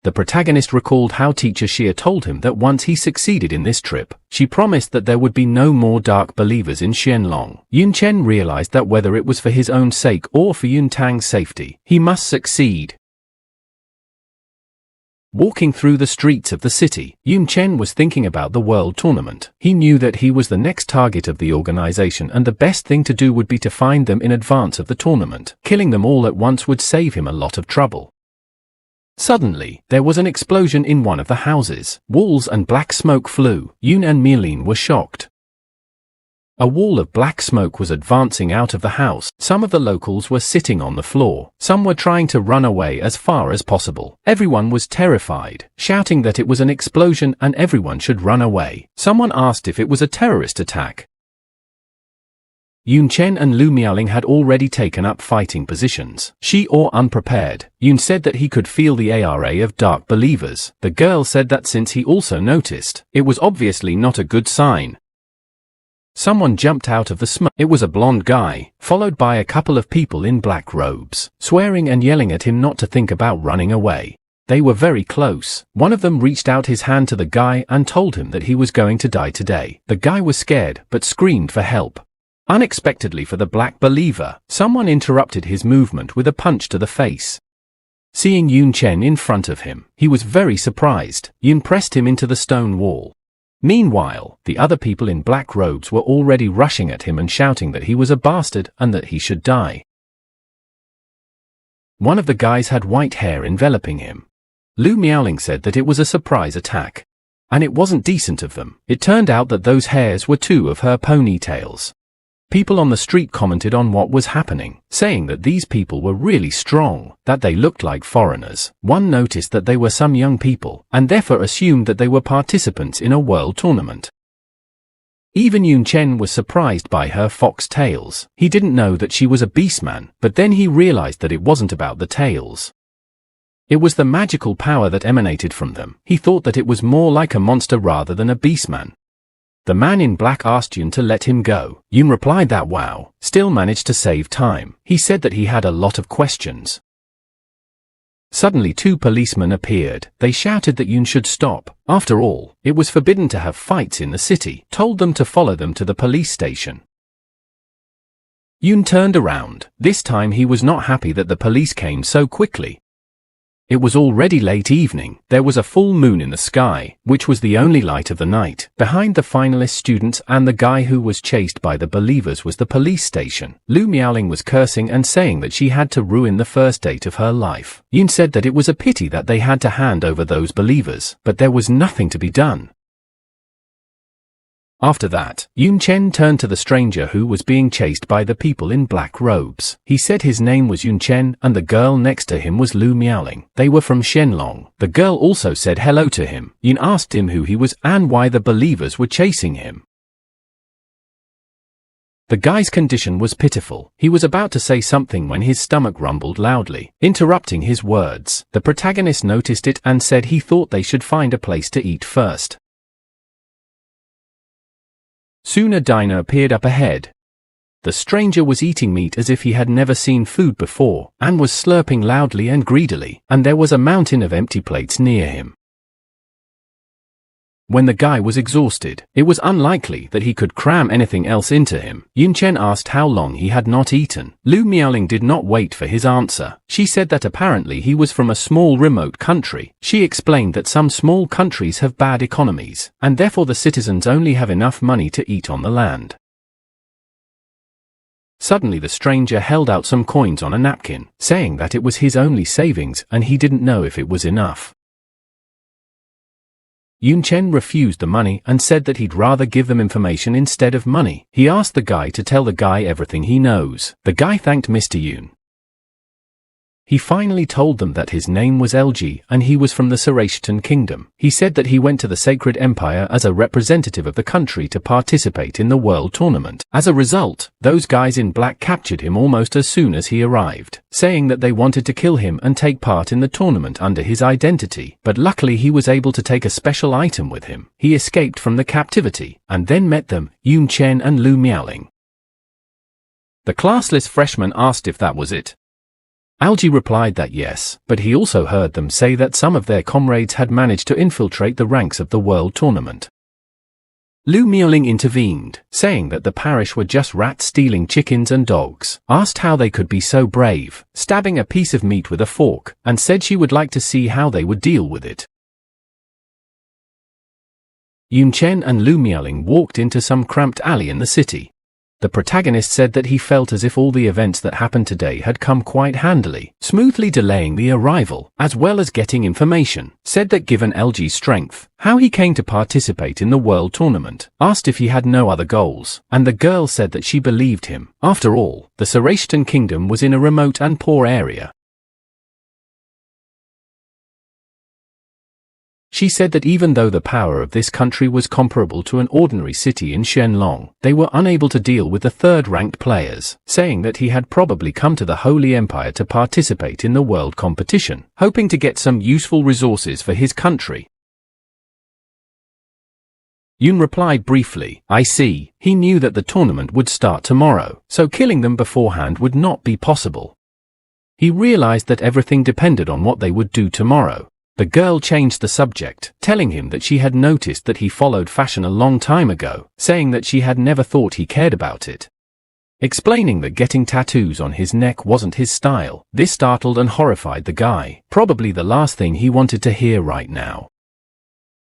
The protagonist recalled how teacher Xia told him that once he succeeded in this trip, she promised that there would be no more dark believers in Xianlong. Yun Chen realized that whether it was for his own sake or for Yun Tang's safety, he must succeed. Walking through the streets of the city, Yun Chen was thinking about the world tournament. He knew that he was the next target of the organization and the best thing to do would be to find them in advance of the tournament. Killing them all at once would save him a lot of trouble. Suddenly, there was an explosion in one of the houses. Walls and black smoke flew. Yun and Miaoling were shocked. A wall of black smoke was advancing out of the house. Some of the locals were sitting on the floor. Some were trying to run away as far as possible. Everyone was terrified, shouting that it was an explosion and everyone should run away. Someone asked if it was a terrorist attack. Yun Chen and Lu Miaoling had already taken up fighting positions. She or unprepared. Yun said that he could feel the ARA of dark believers. The girl said that since he also noticed, it was obviously not a good sign. Someone jumped out of the smoke. It was a blonde guy, followed by a couple of people in black robes, swearing and yelling at him not to think about running away. They were very close. One of them reached out his hand to the guy and told him that he was going to die today. The guy was scared, but screamed for help. Unexpectedly for the black believer, someone interrupted his movement with a punch to the face. Seeing Yun Chen in front of him, he was very surprised. Yun pressed him into the stone wall. Meanwhile, the other people in black robes were already rushing at him and shouting that he was a bastard and that he should die. One of the guys had white hair enveloping him. Lu Miaoling said that it was a surprise attack. And it wasn't decent of them. It turned out that those hairs were two of her ponytails. People on the street commented on what was happening, saying that these people were really strong, that they looked like foreigners. One noticed that they were some young people, and therefore assumed that they were participants in a world tournament. Even Yun Chen was surprised by her fox tails. He didn't know that she was a beastman, but then he realized that it wasn't about the tails. It was the magical power that emanated from them. He thought that it was more like a monster rather than a beastman. The man in black asked Yun to let him go. Yun replied that wow, still managed to save time. He said that he had a lot of questions. Suddenly two policemen appeared. They shouted that Yun should stop. After all, it was forbidden to have fights in the city. Told them to follow them to the police station. Yun turned around. This time he was not happy that the police came so quickly. It was already late evening. There was a full moon in the sky, which was the only light of the night. Behind the finalist students and the guy who was chased by the believers was the police station. Lu Miaoling was cursing and saying that she had to ruin the first date of her life. Yun said that it was a pity that they had to hand over those believers, but there was nothing to be done. After that, Yun Chen turned to the stranger who was being chased by the people in black robes. He said his name was Yun Chen and the girl next to him was Lu Miaoling. They were from Shenlong. The girl also said hello to him. Yun asked him who he was and why the believers were chasing him. The guy's condition was pitiful. He was about to say something when his stomach rumbled loudly, interrupting his words. The protagonist noticed it and said he thought they should find a place to eat first. Soon a diner appeared up ahead. The stranger was eating meat as if he had never seen food before, and was slurping loudly and greedily, and there was a mountain of empty plates near him. When the guy was exhausted, it was unlikely that he could cram anything else into him. Yun Chen asked how long he had not eaten. Lu Miaoling did not wait for his answer. She said that apparently he was from a small remote country. She explained that some small countries have bad economies, and therefore the citizens only have enough money to eat on the land. Suddenly the stranger held out some coins on a napkin, saying that it was his only savings and he didn't know if it was enough. Yun Chen refused the money and said that he'd rather give them information instead of money. He asked the guy to tell the guy everything he knows. The guy thanked Mr. Yun. He finally told them that his name was LG and he was from the Sarashtan Kingdom. He said that he went to the Sacred Empire as a representative of the country to participate in the world tournament. As a result, those guys in black captured him almost as soon as he arrived, saying that they wanted to kill him and take part in the tournament under his identity. But luckily he was able to take a special item with him. He escaped from the captivity, and then met them, Yun Chen and Lu Miaoling. The classless freshman asked if that was it. Algie replied that yes, but he also heard them say that some of their comrades had managed to infiltrate the ranks of the world tournament. Lu Miaoling intervened, saying that the parish were just rats stealing chickens and dogs, asked how they could be so brave, stabbing a piece of meat with a fork, and said she would like to see how they would deal with it. Yun Chen and Lu Miaoling walked into some cramped alley in the city. The protagonist said that he felt as if all the events that happened today had come quite handily, smoothly delaying the arrival, as well as getting information. Said that given LG's strength, how he came to participate in the world tournament, asked if he had no other goals, and the girl said that she believed him. After all, the Sarashtan Kingdom was in a remote and poor area. She said that even though the power of this country was comparable to an ordinary city in Shenlong, they were unable to deal with the third-ranked players, saying that he had probably come to the Holy Empire to participate in the world competition, hoping to get some useful resources for his country. Yun replied briefly, "I see." He knew that the tournament would start tomorrow, so killing them beforehand would not be possible. He realized that everything depended on what they would do tomorrow. The girl changed the subject, telling him that she had noticed that he followed fashion a long time ago, saying that she had never thought he cared about it. Explaining that getting tattoos on his neck wasn't his style, this startled and horrified the guy, probably the last thing he wanted to hear right now.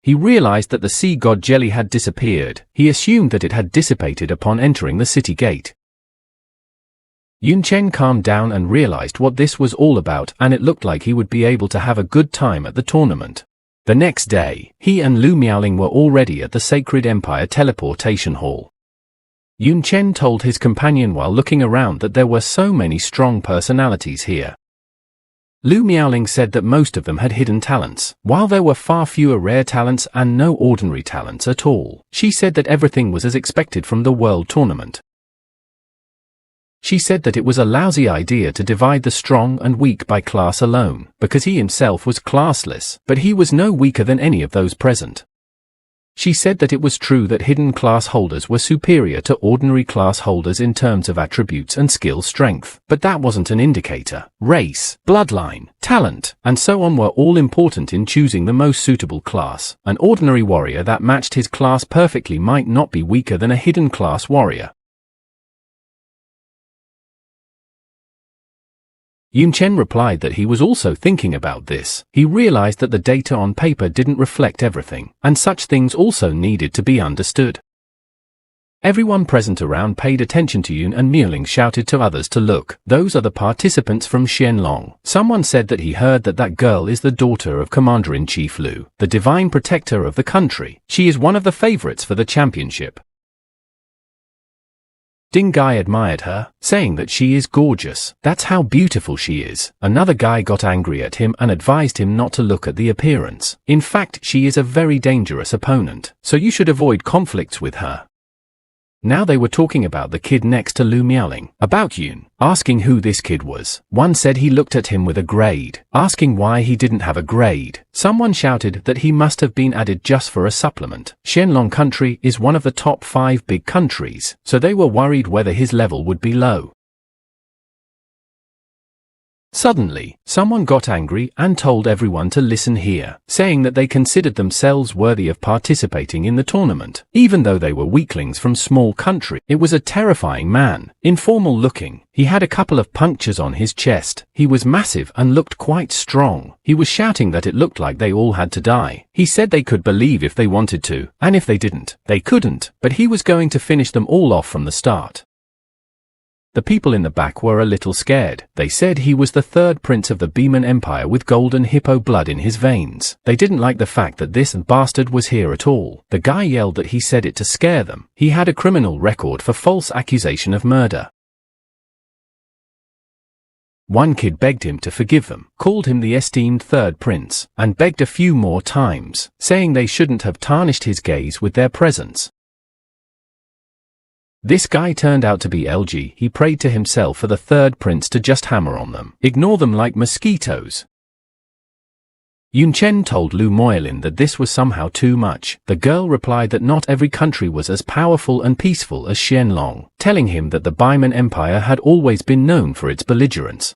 He realized that the sea god jelly had disappeared. He assumed that it had dissipated upon entering the city gate. Yun Chen calmed down and realized what this was all about, and it looked like he would be able to have a good time at the tournament. The next day, he and Lu Miaoling were already at the Sacred Empire teleportation hall. Yun Chen told his companion while looking around that there were so many strong personalities here. Lu Miaoling said that most of them had hidden talents, while there were far fewer rare talents and no ordinary talents at all. She said that everything was as expected from the world tournament. She said that it was a lousy idea to divide the strong and weak by class alone, because he himself was classless, but he was no weaker than any of those present. She said that it was true that hidden class holders were superior to ordinary class holders in terms of attributes and skill strength, but that wasn't an indicator. Race, bloodline, talent, and so on were all important in choosing the most suitable class. An ordinary warrior that matched his class perfectly might not be weaker than a hidden class warrior. Yun Chen replied that he was also thinking about this. He realized that the data on paper didn't reflect everything, and such things also needed to be understood. Everyone present around paid attention to Yun, and Miaoling shouted to others to look. Those are the participants from Shenlong. Someone said that he heard that that girl is the daughter of Commander-in-Chief Lu, the divine protector of the country. She is one of the favorites for the championship. Ding Guy admired her, saying that she is gorgeous. That's how beautiful she is. Another guy got angry at him and advised him not to look at the appearance. In fact, she is a very dangerous opponent, so you should avoid conflicts with her. Now they were talking about the kid next to Lu Miaoling, about Yun, asking who this kid was. One said he looked at him with a grade, asking why he didn't have a grade. Someone shouted that he must have been added just for a supplement. Shenlong country is one of the top 5 big countries, so they were worried whether his level would be low. Suddenly, someone got angry and told everyone to listen here, saying that they considered themselves worthy of participating in the tournament, even though they were weaklings from small country. It was a terrifying man, informal looking. He had a couple of punctures on his chest. He was massive and looked quite strong. He was shouting that it looked like they all had to die. He said they could believe if they wanted to, and if they didn't, they couldn't, but he was going to finish them all off from the start. The people in the back were a little scared. They said he was the third prince of the Beeman Empire with golden hippo blood in his veins. They didn't like the fact that this bastard was here at all. The guy yelled that he said it to scare them. He had a criminal record for false accusation of murder. One kid begged him to forgive them, called him the esteemed third prince, and begged a few more times, saying they shouldn't have tarnished his gaze with their presence. This guy turned out to be LG. He prayed to himself for the third prince to just hammer on them, ignore them like mosquitoes. Yun Chen told Lu Miaoling that this was somehow too much. The girl replied that not every country was as powerful and peaceful as Shenlong, telling him that the Beeman Empire had always been known for its belligerence.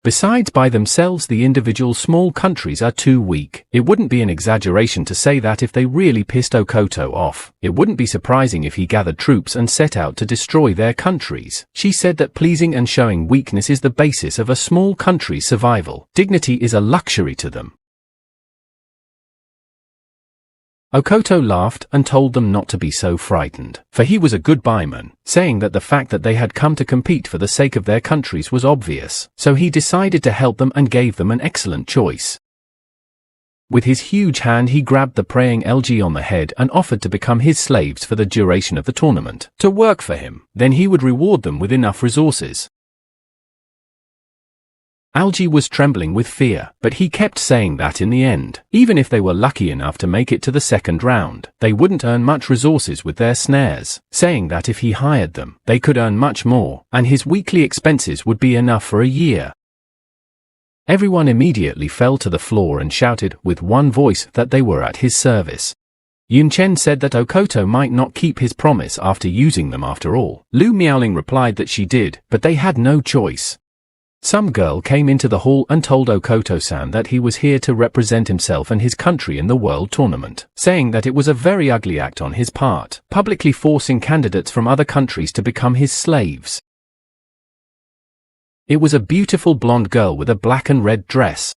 Besides, by themselves the individual small countries are too weak. It wouldn't be an exaggeration to say that if they really pissed Okoto off, it wouldn't be surprising if he gathered troops and set out to destroy their countries. She said that pleasing and showing weakness is the basis of a small country's survival. Dignity is a luxury to them. Okoto laughed and told them not to be so frightened, for he was a good buyman, saying that the fact that they had come to compete for the sake of their countries was obvious, so he decided to help them and gave them an excellent choice. With his huge hand he grabbed the praying LG on the head and offered to become his slaves for the duration of the tournament, to work for him, then he would reward them with enough resources. Algae was trembling with fear, but he kept saying that in the end, even if they were lucky enough to make it to the second round, they wouldn't earn much resources with their snares, saying that if he hired them, they could earn much more, and his weekly expenses would be enough for a year. Everyone immediately fell to the floor and shouted with one voice that they were at his service. Yun Chen said that Okoto might not keep his promise after using them after all. Lu Miaoling replied that she did, but they had no choice. Some girl came into the hall and told Okoto-san that he was here to represent himself and his country in the world tournament, saying that it was a very ugly act on his part, publicly forcing candidates from other countries to become his slaves. It was a beautiful blonde girl with a black and red dress.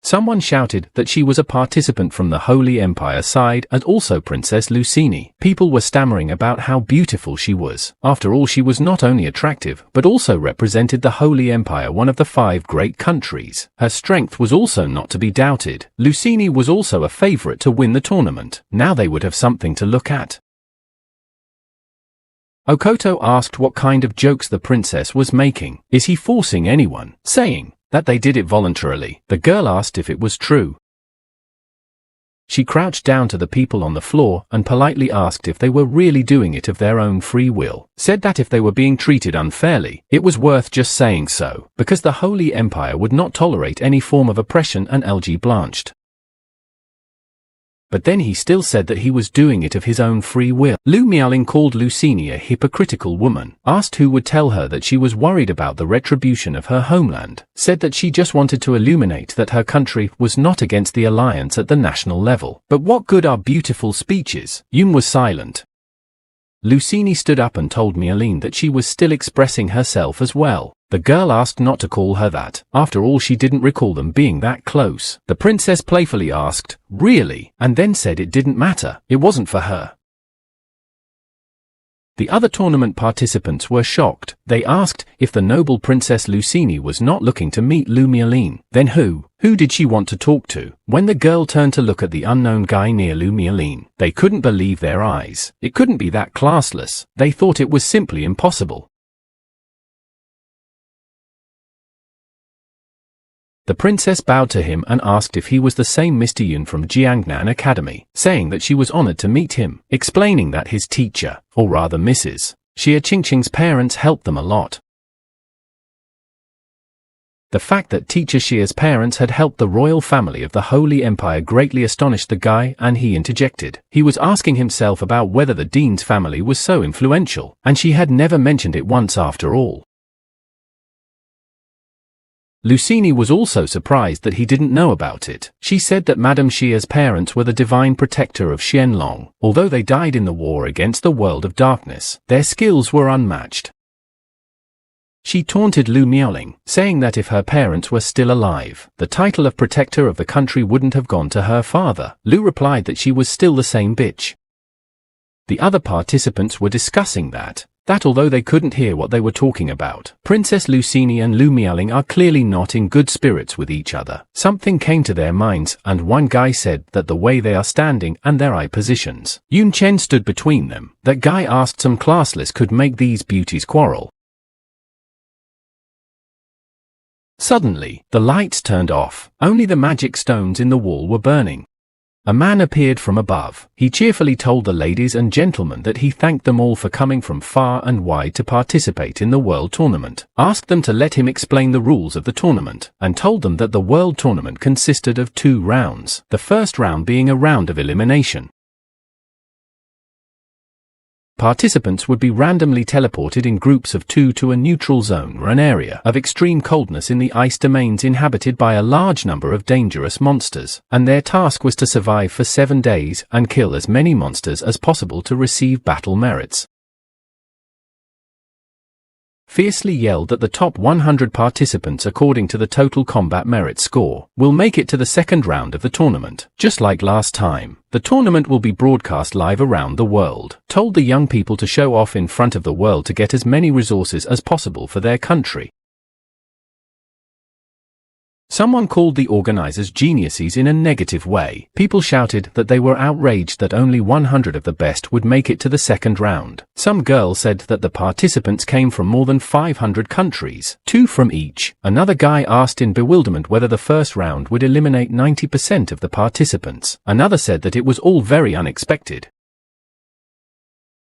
Someone shouted that she was a participant from the Holy Empire side and also Princess Lucini. People were stammering about how beautiful she was. After all, she was not only attractive, but also represented the Holy Empire, one of the 5 great countries. Her strength was also not to be doubted. Lucini was also a favorite to win the tournament. Now they would have something to look at. Okoto asked what kind of jokes the princess was making. Is he forcing anyone? Saying that they did it voluntarily. The girl asked if it was true. She crouched down to the people on the floor and politely asked if they were really doing it of their own free will. Said that if they were being treated unfairly, it was worth just saying so, because the Holy Empire would not tolerate any form of oppression, and Algae blanched. But then he still said that he was doing it of his own free will. Lu Miaoling called Lucini a hypocritical woman, asked who would tell her that she was worried about the retribution of her homeland, said that she just wanted to illuminate that her country was not against the alliance at the national level. But what good are beautiful speeches? Yun was silent. Lucini stood up and told Miaoling that she was still expressing herself as well. The girl asked not to call her that. After all, she didn't recall them being that close. The princess playfully asked, "Really?" and then said it didn't matter. It wasn't for her. The other tournament participants were shocked. They asked if the noble Princess Lucini was not looking to meet Lu Miaoling. Then who did she want to talk to? When the girl turned to look at the unknown guy near Lu Miaoling, they couldn't believe their eyes. It couldn't be that classless. They thought it was simply impossible. The princess bowed to him and asked if he was the same Mr. Yun from Jiangnan Academy, saying that she was honored to meet him, explaining that his teacher, or rather Mrs. Xia Qingqing's parents helped them a lot. The fact that teacher Xia's parents had helped the royal family of the Holy Empire greatly astonished the guy, and he interjected. He was asking himself about whether the dean's family was so influential, and she had never mentioned it once after all. Lucini was also surprised that he didn't know about it. She said that Madame Xia's parents were the divine protector of Xianlong. Although they died in the war against the world of darkness, their skills were unmatched. She taunted Lu Miaoling, saying that if her parents were still alive, the title of protector of the country wouldn't have gone to her father. Lu replied that she was still the same bitch. The other participants were discussing that although they couldn't hear what they were talking about, Princess Lucini and Lu Miaoling are clearly not in good spirits with each other. Something came to their minds, and one guy said that the way they are standing and their eye positions. Yun Chen stood between them. That guy asked some classless could make these beauties quarrel. Suddenly, the lights turned off. Only the magic stones in the wall were burning. A man appeared from above. He cheerfully told the ladies and gentlemen that he thanked them all for coming from far and wide to participate in the world tournament, asked them to let him explain the rules of the tournament, and told them that the world tournament consisted of 2 rounds, the first round being a round of elimination. Participants would be randomly teleported in groups of 2 to a neutral zone or an area of extreme coldness in the ice domains inhabited by a large number of dangerous monsters, and their task was to survive for 7 days and kill as many monsters as possible to receive battle merits. Fiercely yelled that the top 100 participants according to the total combat merit score will make it to the second round of the tournament. Just like last time, the tournament will be broadcast live around the world. Told the young people to show off in front of the world to get as many resources as possible for their country. Someone called the organizers geniuses in a negative way. People shouted that they were outraged that only 100 of the best would make it to the second round. Some girl said that the participants came from more than 500 countries, 2 from each. Another guy asked in bewilderment whether the first round would eliminate 90% of the participants. Another said that it was all very unexpected.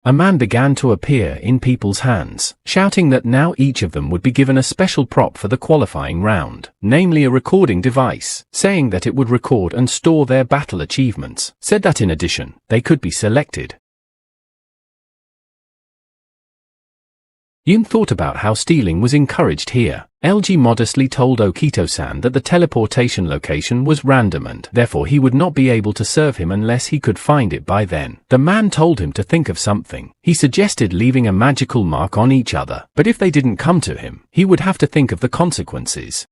A man began to appear in people's hands, shouting that now each of them would be given a special prop for the qualifying round, namely a recording device, saying that it would record and store their battle achievements, said that in addition, they could be selected. Yun thought about how stealing was encouraged here. LG modestly told Okito-san that the teleportation location was random and therefore he would not be able to serve him unless he could find it by then. The man told him to think of something. He suggested leaving a magical mark on each other, but if they didn't come to him, he would have to think of the consequences.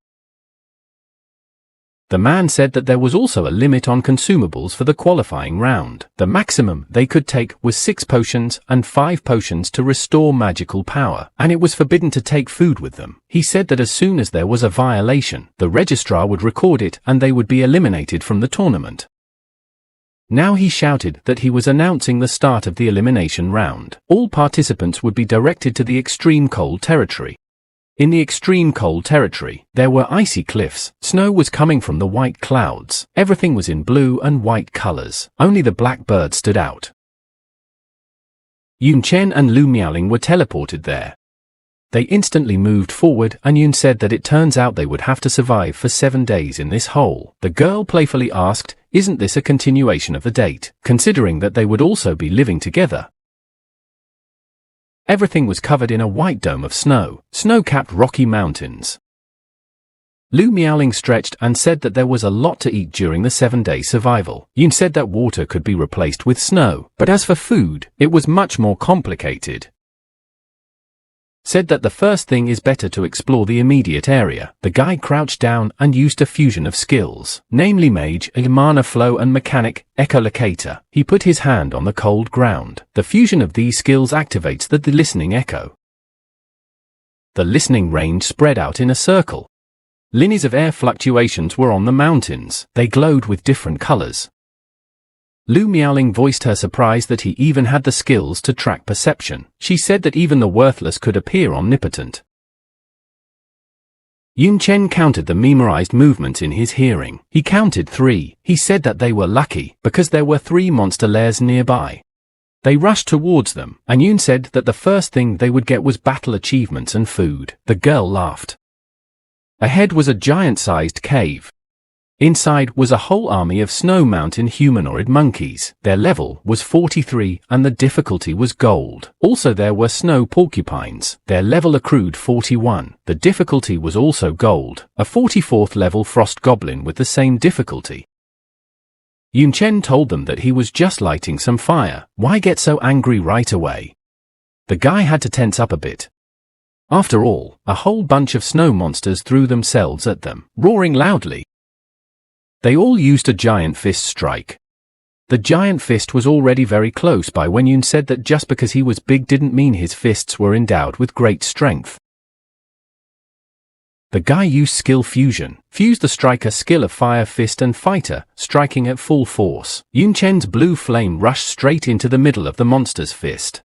The man said that there was also a limit on consumables for the qualifying round. The maximum they could take was 6 potions and 5 potions to restore magical power, and it was forbidden to take food with them. He said that as soon as there was a violation, the registrar would record it and they would be eliminated from the tournament. Now he shouted that he was announcing the start of the elimination round. All participants would be directed to the extreme cold territory. In the extreme cold territory, there were icy cliffs, snow was coming from the white clouds, everything was in blue and white colors, only the black bird stood out. Yun Chen and Lu Miaoling were teleported there. They instantly moved forward and Yun said that it turns out they would have to survive for 7 days in this hole. The girl playfully asked, "Isn't this a continuation of the date, considering that they would also be living together?" Everything was covered in a white dome of snow, snow-capped rocky mountains. Lu Miaoling stretched and said that there was a lot to eat during the 7-day survival. Yun said that water could be replaced with snow, but as for food, it was much more complicated. Said that the first thing is better to explore the immediate area. The guy crouched down and used a fusion of skills, namely Mage, Mana Flow and Mechanic, Echolocator. He put his hand on the cold ground. The fusion of these skills activates the listening echo. The listening range spread out in a circle. Linears of air fluctuations were on the mountains. They glowed with different colors. Lu Miaoling voiced her surprise that he even had the skills to track perception. She said that even the worthless could appear omnipotent. Yun Chen counted the memorized movements in his hearing. He counted 3. He said that they were lucky, because there were 3 monster lairs nearby. They rushed towards them, and Yun said that the first thing they would get was battle achievements and food. The girl laughed. Ahead was a giant-sized cave. Inside was a whole army of snow mountain humanoid monkeys. Their level was 43 and the difficulty was gold. Also there were snow porcupines. Their level accrued 41. The difficulty was also gold. A 44th level frost goblin with the same difficulty. Yun Chen told them that he was just lighting some fire. Why get so angry right away? The guy had to tense up a bit. After all, a whole bunch of snow monsters threw themselves at them, roaring loudly. They all used a giant fist strike. The giant fist was already very close by when Yun said that just because he was big didn't mean his fists were endowed with great strength. The guy used skill fusion, fused the striker skill of fire fist and fighter, striking at full force. Yun Chen's blue flame rushed straight into the middle of the monster's fist.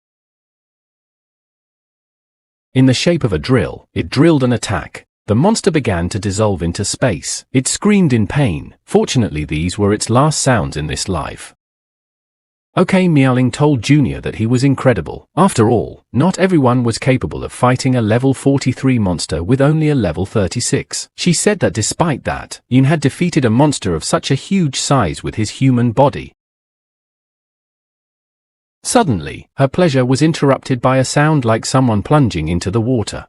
In the shape of a drill, it drilled an attack. The monster began to dissolve into space. It screamed in pain. Fortunately, these were its last sounds in this life. Okay, Miaoling told Junior that he was incredible. After all, not everyone was capable of fighting a level 43 monster with only a level 36. She said that despite that, Yun had defeated a monster of such a huge size with his human body. Suddenly, her pleasure was interrupted by a sound like someone plunging into the water.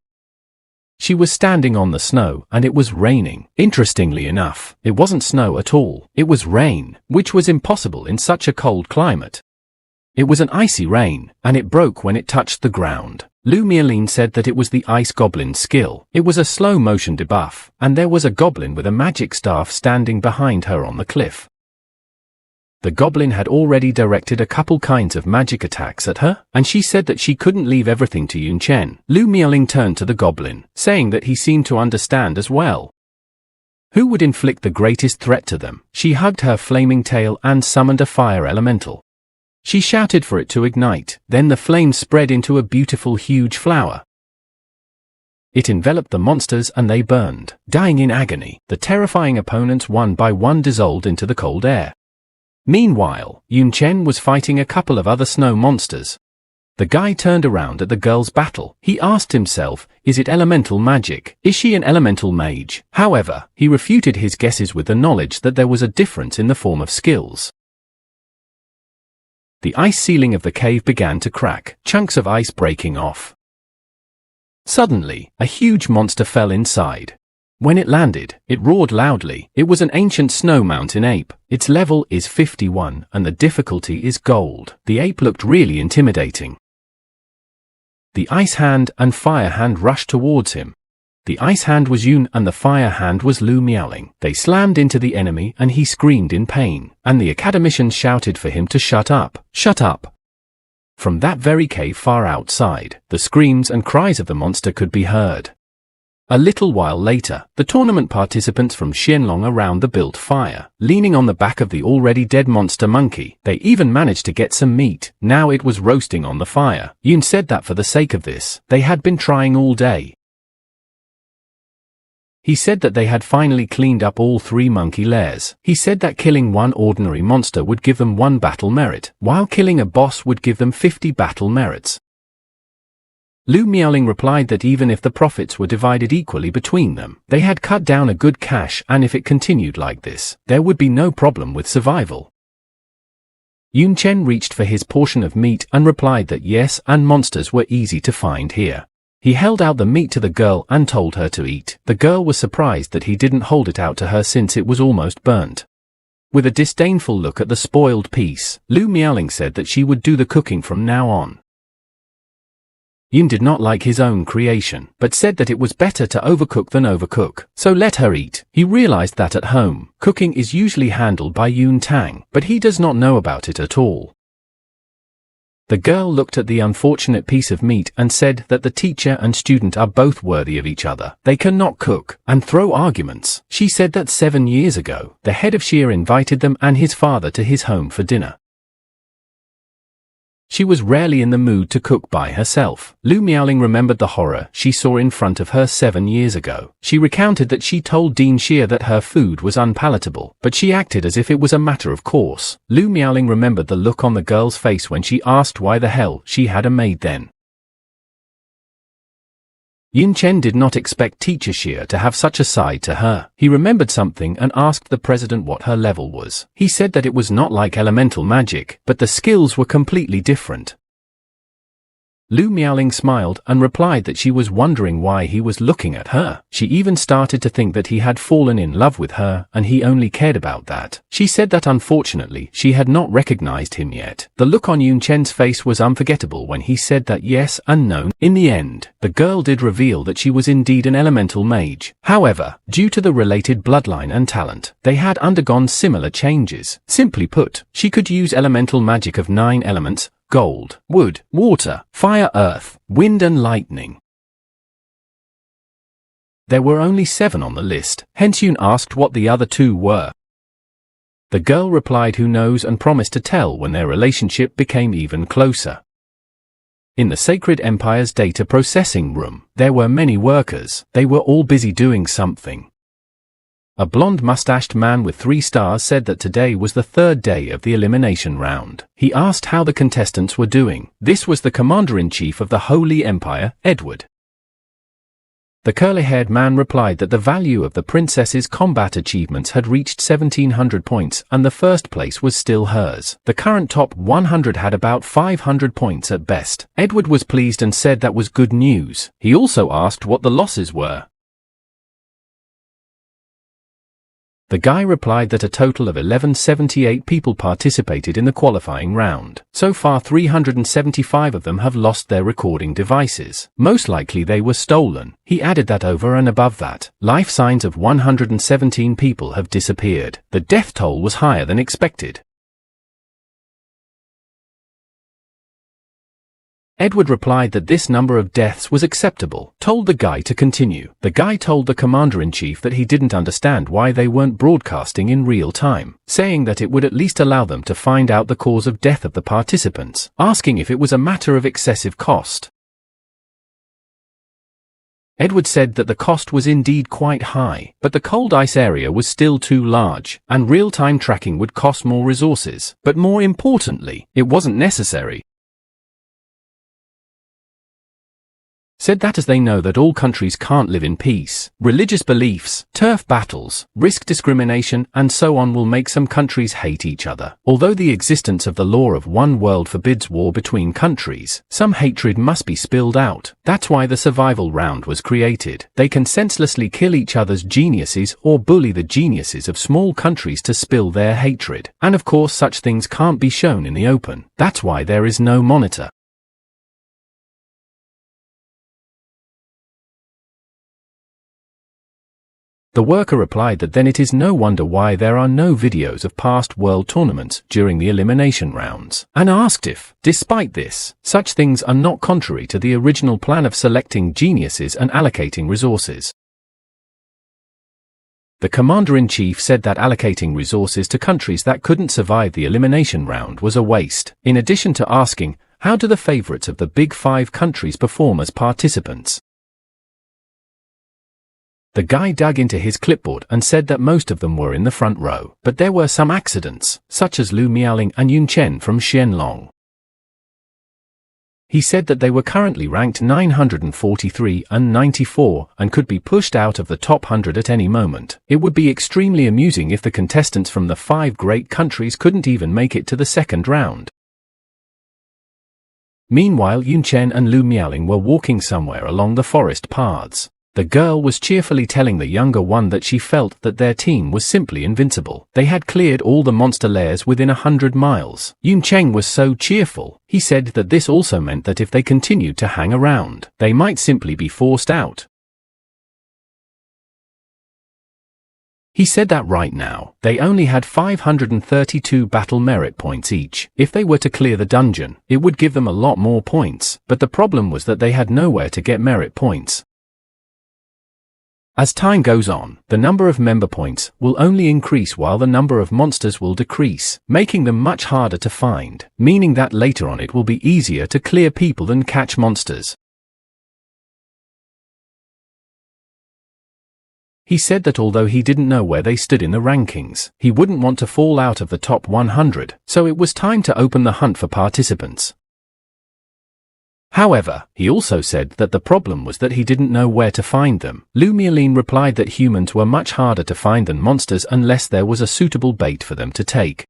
She was standing on the snow, and it was raining. Interestingly enough, it wasn't snow at all. It was rain, which was impossible in such a cold climate. It was an icy rain, and it broke when it touched the ground. Lu Miaoling said that it was the Ice Goblin's skill. It was a slow-motion debuff, and there was a goblin with a magic staff standing behind her on the cliff. The goblin had already directed a couple kinds of magic attacks at her, and she said that she couldn't leave everything to Yun Chen. Lu Miaoling turned to the goblin, saying that he seemed to understand as well. Who would inflict the greatest threat to them? She hugged her flaming tail and summoned a fire elemental. She shouted for it to ignite, then the flames spread into a beautiful huge flower. It enveloped the monsters and they burned, dying in agony. The terrifying opponents one by one dissolved into the cold air. Meanwhile, Yun Chen was fighting a couple of other snow monsters. The guy turned around at the girl's battle. He asked himself, is it elemental magic? Is she an elemental mage? However, he refuted his guesses with the knowledge that there was a difference in the form of skills. The ice ceiling of the cave began to crack, chunks of ice breaking off. Suddenly, a huge monster fell inside. When it landed, it roared loudly. It was an ancient snow mountain ape. Its level is 51 and the difficulty is gold. The ape looked really intimidating. The ice hand and fire hand rushed towards him. The ice hand was Yun and the fire hand was Lu Miaoling. They slammed into the enemy and he screamed in pain, and the academicians shouted for him to shut up. Shut up! From that very cave far outside, the screams and cries of the monster could be heard. A little while later, the tournament participants from Xianlong around the built fire, leaning on the back of the already dead monster monkey. They even managed to get some meat. Now it was roasting on the fire. Yun said that for the sake of this, they had been trying all day. He said that they had finally cleaned up all 3 monkey lairs. He said that killing one ordinary monster would give them 1 battle merit, while killing a boss would give them 50 battle merits. Lu Miaoling replied that even if the profits were divided equally between them, they had cut down a good cash, and if it continued like this, there would be no problem with survival. Yun Chen reached for his portion of meat and replied that yes, and monsters were easy to find here. He held out the meat to the girl and told her to eat. The girl was surprised that he didn't hold it out to her since it was almost burnt. With a disdainful look at the spoiled piece, Lu Miaoling said that she would do the cooking from now on. Yun did not like his own creation, but said that it was better to overcook than overcook, so let her eat. He realized that at home, cooking is usually handled by Yun Tang, but he does not know about it at all. The girl looked at the unfortunate piece of meat and said that the teacher and student are both worthy of each other. They cannot cook and throw arguments. She said that 7 years ago, the head of Xia invited them and his father to his home for dinner. She was rarely in the mood to cook by herself. Lu Miaoling remembered the horror she saw in front of her 7 years ago. She recounted that she told Dean Xia that her food was unpalatable, but she acted as if it was a matter of course. Lu Miaoling remembered the look on the girl's face when she asked why the hell she had a maid then. Yun Chen did not expect teacher Xia to have such a side to her. He remembered something and asked the president what her level was. He said that it was not like elemental magic, but the skills were completely different. Lu Miaoling smiled and replied that she was wondering why he was looking at her. She even started to think that he had fallen in love with her and he only cared about that. She said that unfortunately she had not recognized him yet. The look on Yun Chen's face was unforgettable when he said that yes and no. In the end, the girl did reveal that she was indeed an elemental mage. However, due to the related bloodline and talent, they had undergone similar changes. Simply put, she could use elemental magic of 9 elements: gold, wood, water, fire, earth, wind and lightning. There were only 7 on the list, hence Yun asked what the other 2 were. The girl replied who knows and promised to tell when their relationship became even closer. In the Sacred Empire's data processing room, there were many workers. They were all busy doing something. A blonde mustached man with 3 stars said that today was the 3rd day of the elimination round. He asked how the contestants were doing. This was the commander-in-chief of the Holy Empire, Edward. The curly-haired man replied that the value of the princess's combat achievements had reached 1700 points and the first place was still hers. The current top 100 had about 500 points at best. Edward was pleased and said that was good news. He also asked what the losses were. The guy replied that a total of 1178 people participated in the qualifying round. So far 375 of them have lost their recording devices. Most likely they were stolen. He added that over and above that, life signs of 117 people have disappeared. The death toll was higher than expected. Edward replied that this number of deaths was acceptable, told the guy to continue. The guy told the commander-in-chief that he didn't understand why they weren't broadcasting in real time, saying that it would at least allow them to find out the cause of death of the participants, asking if it was a matter of excessive cost. Edward said that the cost was indeed quite high, but the cold ice area was still too large, and real-time tracking would cost more resources, but more importantly, it wasn't necessary. Said that as they know that all countries can't live in peace, religious beliefs, turf battles, risk discrimination, and so on will make some countries hate each other. Although the existence of the law of one world forbids war between countries, some hatred must be spilled out. That's why the survival round was created. They can senselessly kill each other's geniuses or bully the geniuses of small countries to spill their hatred. And of course such things can't be shown in the open. That's why there is no monitor. The worker replied that then it is no wonder why there are no videos of past world tournaments during the elimination rounds, and asked if, despite this, such things are not contrary to the original plan of selecting geniuses and allocating resources. The commander-in-chief said that allocating resources to countries that couldn't survive the elimination round was a waste, in addition to asking, how do the favorites of the Big Five countries perform as participants? The guy dug into his clipboard and said that most of them were in the front row, but there were some accidents, such as Lu Miaoling and Yun Chen from Xianlong. He said that they were currently ranked 943 and 94 and could be pushed out of the top 100 at any moment. It would be extremely amusing if the contestants from the 5 great countries couldn't even make it to the second round. Meanwhile, Yun Chen and Lu Miaoling were walking somewhere along the forest paths. The girl was cheerfully telling the younger one that she felt that their team was simply invincible. They had cleared all the monster lairs within 100 miles. Yun Chen was so cheerful. He said that this also meant that if they continued to hang around, they might simply be forced out. He said that right now, they only had 532 battle merit points each. If they were to clear the dungeon, it would give them a lot more points, but the problem was that they had nowhere to get merit points. As time goes on, the number of member points will only increase while the number of monsters will decrease, making them much harder to find, meaning that later on it will be easier to clear people than catch monsters. He said that although he didn't know where they stood in the rankings, he wouldn't want to fall out of the top 100, so it was time to open the hunt for participants. However, he also said that the problem was that he didn't know where to find them. Lu Miaoling replied that humans were much harder to find than monsters unless there was a suitable bait for them to take.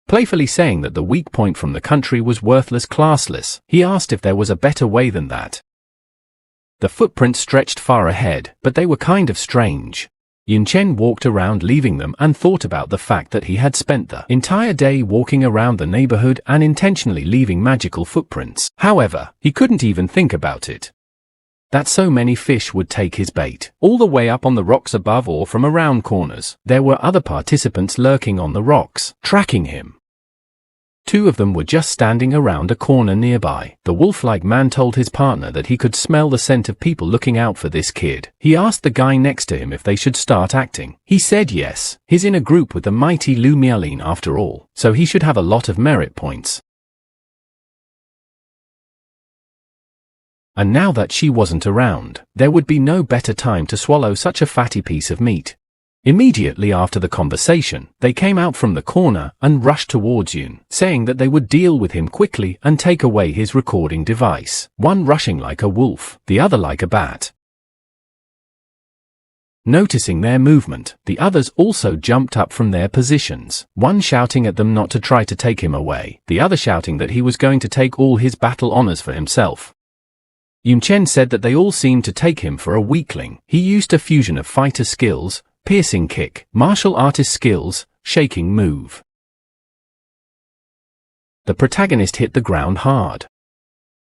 Playfully saying that the weak point from the country was worthless classless, he asked if there was a better way than that. The footprints stretched far ahead, but they were kind of strange. Yun Chen walked around leaving them and thought about the fact that he had spent the entire day walking around the neighborhood and intentionally leaving magical footprints. However, he couldn't even think about it. That so many fish would take his bait, all the way up on the rocks above or from around corners. There were other participants lurking on the rocks, tracking him. 2 of them were just standing around a corner nearby. The wolf-like man told his partner that he could smell the scent of people looking out for this kid. He asked the guy next to him if they should start acting. He said yes, he's in a group with the mighty Lu Miaoling after all, so he should have a lot of merit points. And now that she wasn't around, there would be no better time to swallow such a fatty piece of meat. Immediately after the conversation, they came out from the corner and rushed towards Yun, saying that they would deal with him quickly and take away his recording device, one rushing like a wolf, the other like a bat. Noticing their movement, the others also jumped up from their positions, one shouting at them not to try to take him away, the other shouting that he was going to take all his battle honors for himself. Yun Chen said that they all seemed to take him for a weakling. He used a fusion of fighter skills, piercing kick, martial artist skills, shaking move. The protagonist hit the ground hard.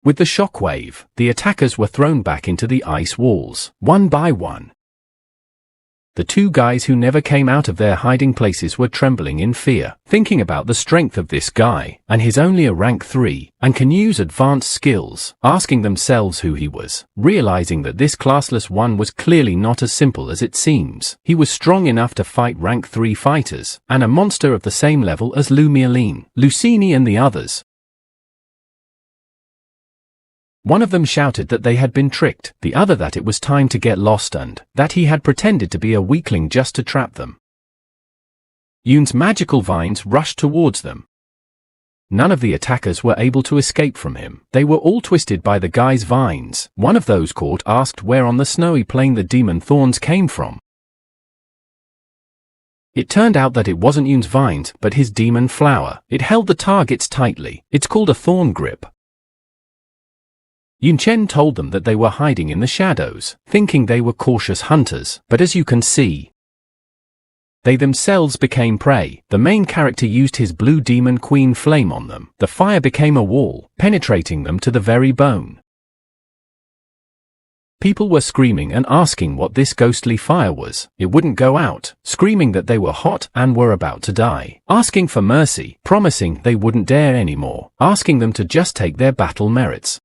With the shockwave, the attackers were thrown back into the ice walls, one by one. The two guys who never came out of their hiding places were trembling in fear, thinking about the strength of this guy, and he's only a rank 3, and can use advanced skills, asking themselves who he was, realizing that this classless one was clearly not as simple as it seems. He was strong enough to fight rank 3 fighters, and a monster of the same level as Lucini and the others. One of them shouted that they had been tricked, the other that it was time to get lost and that he had pretended to be a weakling just to trap them. Yun's magical vines rushed towards them. None of the attackers were able to escape from him. They were all twisted by the guy's vines. One of those caught asked where on the snowy plain the demon thorns came from. It turned out that it wasn't Yun's vines, but his demon flower. It held the targets tightly. It's called a thorn grip. Yun Chen told them that they were hiding in the shadows, thinking they were cautious hunters, but as you can see, they themselves became prey. The main character used his blue demon queen flame on them. The fire became a wall, penetrating them to the very bone. People were screaming and asking what this ghostly fire was. It wouldn't go out, screaming that they were hot and were about to die, asking for mercy, promising they wouldn't dare anymore, asking them to just take their battle merits.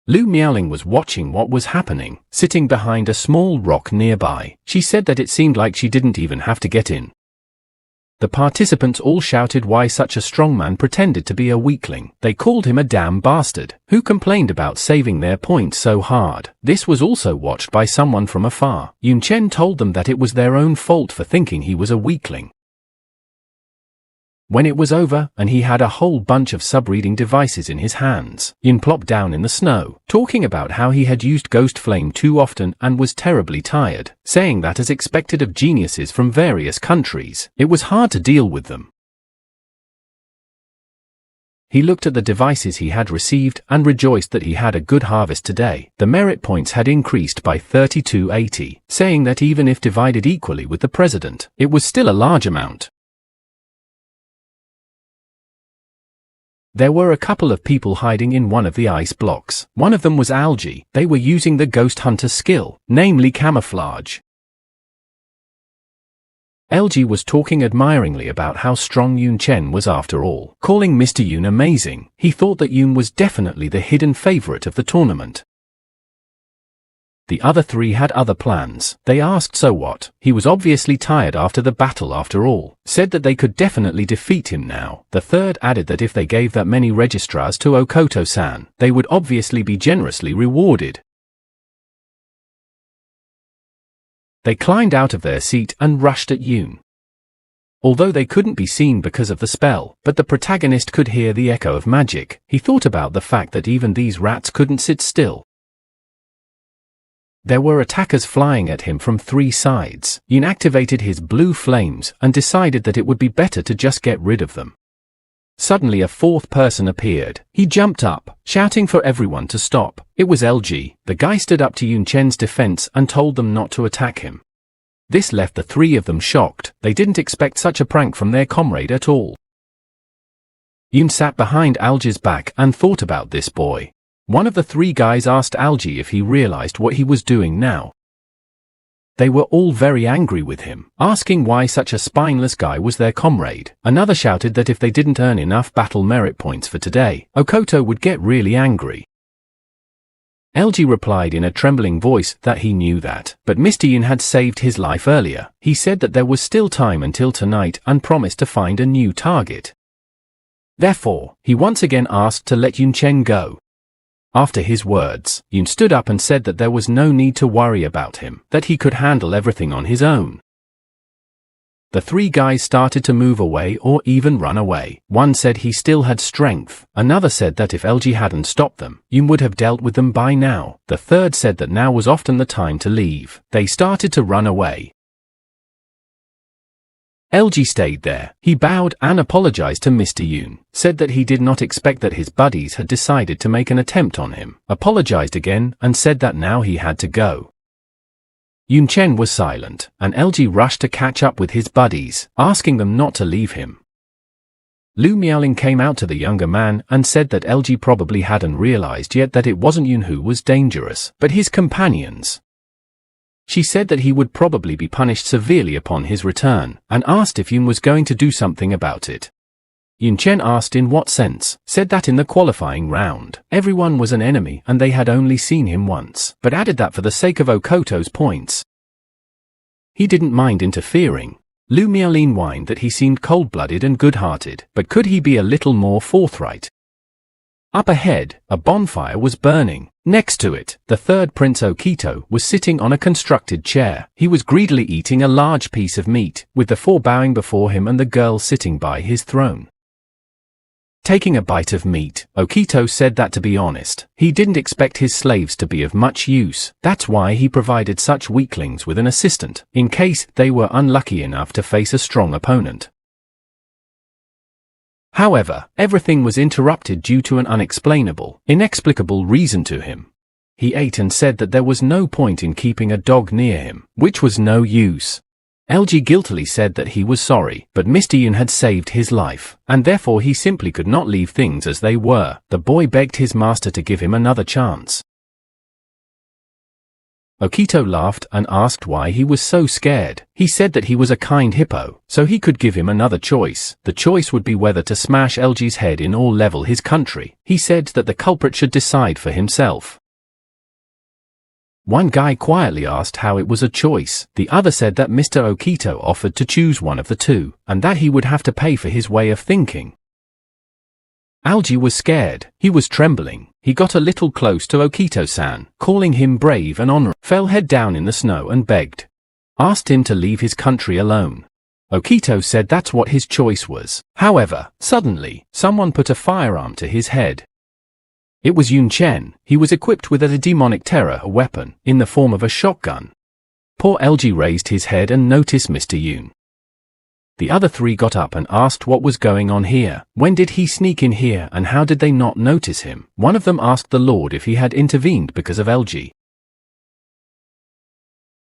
Lu Miaoling was watching what was happening, sitting behind a small rock nearby. She said that it seemed like she didn't even have to get in. The participants all shouted why such a strong man pretended to be a weakling. They called him a damn bastard, who complained about saving their point so hard. This was also watched by someone from afar. Yun Chen told them that it was their own fault for thinking he was a weakling. When it was over, and he had a whole bunch of sub-reading devices in his hands, Yun plopped down in the snow, talking about how he had used Ghost Flame too often and was terribly tired, saying that as expected of geniuses from various countries, it was hard to deal with them. He looked at the devices he had received and rejoiced that he had a good harvest today. The merit points had increased by 3280, saying that even if divided equally with the president, it was still a large amount. There were a couple of people hiding in one of the ice blocks. One of them was Algae. They were using the Ghost Hunter skill, namely camouflage. Algae was talking admiringly about how strong Yun Chen was after all, calling Mr. Yun amazing. He thought that Yun was definitely the hidden favorite of the tournament. The other three had other plans. They asked so what. He was obviously tired after the battle after all, said that they could definitely defeat him now. The third added that if they gave that many registrars to Okoto-san, they would obviously be generously rewarded. They climbed out of their seat and rushed at Yun. Although they couldn't be seen because of the spell, but the protagonist could hear the echo of magic. He thought about the fact that even these rats couldn't sit still. There were attackers flying at him from 3 sides. Yun activated his blue flames and decided that it would be better to just get rid of them. Suddenly a 4th person appeared. He jumped up, shouting for everyone to stop. It was LG. The guy stood up to Yun Chen's defense and told them not to attack him. This left the 3 of them shocked. They didn't expect such a prank from their comrade at all. Yun sat behind Algae's back and thought about this boy. One of the 3 guys asked Algae if he realized what he was doing now. They were all very angry with him, asking why such a spineless guy was their comrade. Another shouted that if they didn't earn enough battle merit points for today, Okoto would get really angry. Algae replied in a trembling voice that he knew that, but Mr. Yun had saved his life earlier. He said that there was still time until tonight and promised to find a new target. Therefore, he once again asked to let Yun Chen go. After his words, Yun stood up and said that there was no need to worry about him, that he could handle everything on his own. The 3 guys started to move away or even run away. One said he still had strength. Another said that if LG hadn't stopped them, Yun would have dealt with them by now. The third said that now was often the time to leave. They started to run away. LG stayed there. He bowed and apologized to Mr. Yun, said that he did not expect that his buddies had decided to make an attempt on him, apologized again, and said that now he had to go. Yun Chen was silent, and LG rushed to catch up with his buddies, asking them not to leave him. Lu Miaoling came out to the younger man and said that LG probably hadn't realized yet that it wasn't Yun who was dangerous, but his companions. She said that he would probably be punished severely upon his return, and asked if Yun was going to do something about it. Yun Chen asked in what sense, said that in the qualifying round, everyone was an enemy and they had only seen him once, but added that for the sake of Okoto's points, he didn't mind interfering. Lu Mialin whined that he seemed cold-blooded and good-hearted, but could he be a little more forthright? Up ahead, a bonfire was burning. Next to it, the third Prince Okito was sitting on a constructed chair. He was greedily eating a large piece of meat, with the four bowing before him and the girl sitting by his throne. Taking a bite of meat, Okito said that to be honest, he didn't expect his slaves to be of much use. That's why he provided such weaklings with an assistant, in case they were unlucky enough to face a strong opponent. However, everything was interrupted due to an inexplicable reason to him. He ate and said that there was no point in keeping a dog near him, which was no use. LG guiltily said that he was sorry, but Mr. Yun had saved his life, and therefore he simply could not leave things as they were. The boy begged his master to give him another chance. Okito laughed and asked why he was so scared. He said that he was a kind hippo, so he could give him another choice. The choice would be whether to smash LG's head in or level his country. He said that the culprit should decide for himself. One guy quietly asked how it was a choice. The other said that Mr. Okito offered to choose one of the two, and that he would have to pay for his way of thinking. Algie was scared. He was trembling. He got a little close to Okito-san, calling him brave and honorable, fell head down in the snow and begged. Asked him to leave his country alone. Okito said that's what his choice was. However, suddenly, someone put a firearm to his head. It was Yun Chen. He was equipped with a demonic terror weapon, in the form of a shotgun. Poor LG raised his head and noticed Mr. Yun. The other three got up and asked what was going on here. When did he sneak in here and how did they not notice him? One of them asked the Lord if he had intervened because of LG.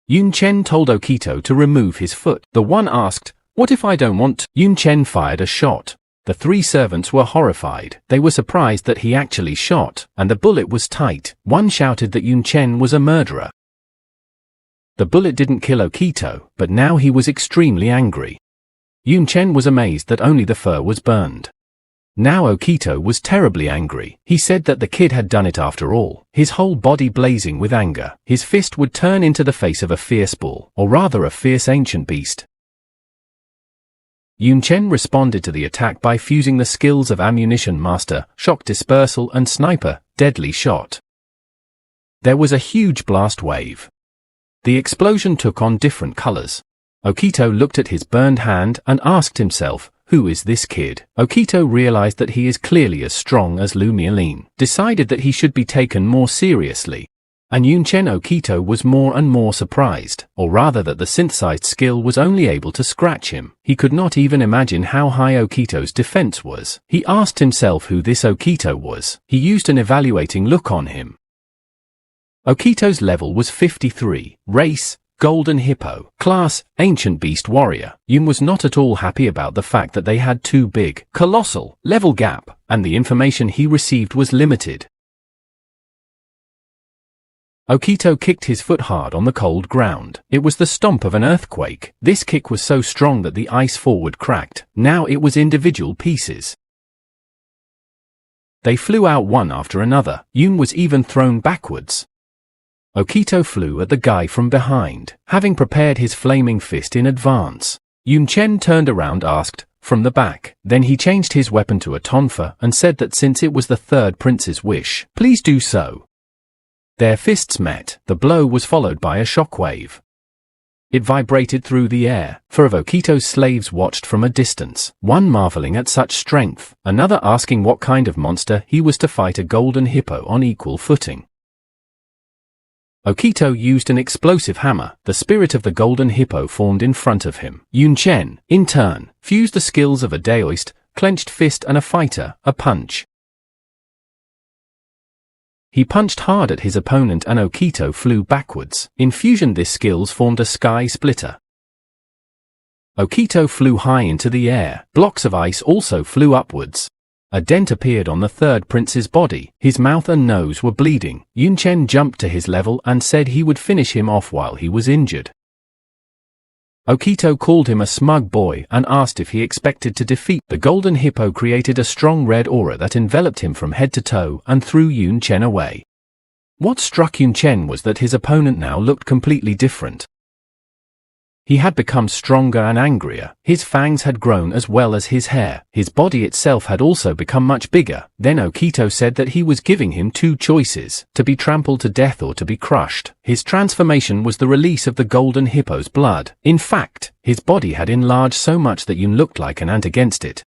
Yun Chen told Okito to remove his foot. The one asked, "What if I don't want to?" Yun Chen fired a shot. The three servants were horrified. They were surprised that he actually shot, and the bullet was tight. One shouted that Yun Chen was a murderer. The bullet didn't kill Okito, but now he was extremely angry. Yun Chen was amazed that only the fur was burned. Now Okito was terribly angry. He said that the kid had done it after all, his whole body blazing with anger. His fist would turn into the face of a fierce bull, or rather a fierce ancient beast. Yun Chen responded to the attack by fusing the skills of Ammunition Master, Shock Dispersal and Sniper, Deadly Shot. There was a huge blast wave. The explosion took on different colors. Okito looked at his burned hand and asked himself, who is this kid? Okito realized that he is clearly as strong as Lu Mialin, decided that he should be taken more seriously. And Yun Chen Okito was more and more surprised, or rather that the synthesized skill was only able to scratch him. He could not even imagine how high Okito's defense was. He asked himself who this Okito was. He used an evaluating look on him. Okito's level was 53, race, Golden Hippo, class, Ancient Beast Warrior. Yun was not at all happy about the fact that they had too big, colossal, level gap, and the information he received was limited. Okito kicked his foot hard on the cold ground. It was the stomp of an earthquake. This kick was so strong that the ice forward cracked. Now it was individual pieces. They flew out one after another. Yun was even thrown backwards. Okito flew at the guy from behind, having prepared his flaming fist in advance. Yun Chen turned around asked, from the back. Then he changed his weapon to a tonfa and said that since it was the third prince's wish, please do so. Their fists met. The blow was followed by a shockwave. It vibrated through the air. Four of Okito's slaves watched from a distance, one marveling at such strength, another asking what kind of monster he was to fight a golden hippo on equal footing. Okito used an explosive hammer. The spirit of the golden hippo formed in front of him. Yun Chen, in turn, fused the skills of a daoist, clenched fist and a fighter, a punch. He punched hard at his opponent and Okito flew backwards. In fusion this skills formed a sky splitter. Okito flew high into the air. Blocks of ice also flew upwards. A dent appeared on the third prince's body. His mouth and nose were bleeding. Yun Chen jumped to his level and said he would finish him off while he was injured. Okito called him a smug boy and asked if he expected to defeat. The golden hippo created a strong red aura that enveloped him from head to toe and threw Yun Chen away. What struck Yun Chen was that his opponent now looked completely different. He had become stronger and angrier. His fangs had grown as well as his hair. His body itself had also become much bigger. Then Okito said that he was giving him two choices, to be trampled to death or to be crushed. His transformation was the release of the golden hippo's blood. In fact, his body had enlarged so much that Yun looked like an ant against it.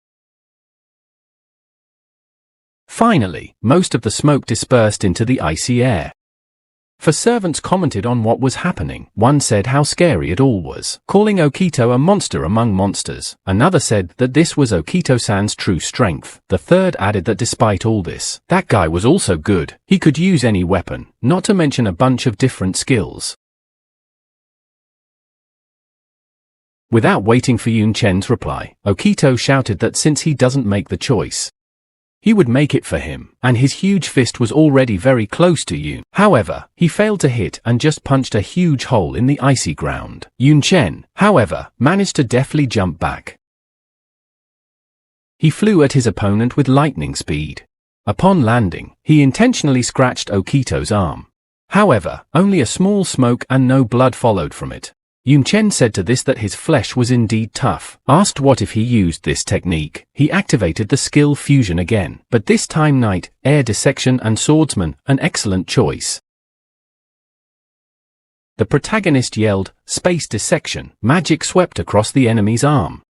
Finally, most of the smoke dispersed into the icy air. For servants commented on what was happening. One said how scary it all was, calling Okito a monster among monsters. Another said that this was Okito-san's true strength. The third added that despite all this, that guy was also good. He could use any weapon, not to mention a bunch of different skills. Without waiting for Yun Chen's reply, Okito shouted that since he doesn't make the choice, he would make it for him, and his huge fist was already very close to Yun. However, he failed to hit and just punched a huge hole in the icy ground. Yun Chen, however, managed to deftly jump back. He flew at his opponent with lightning speed. Upon landing, he intentionally scratched Okito's arm. However, only a small smoke and no blood followed from it. Yun Chen said to this that his flesh was indeed tough. Asked what if he used this technique, he activated the skill fusion again, but this time knight, air dissection and swordsman, an excellent choice. The protagonist yelled, "Space dissection." Magic swept across the enemy's arm.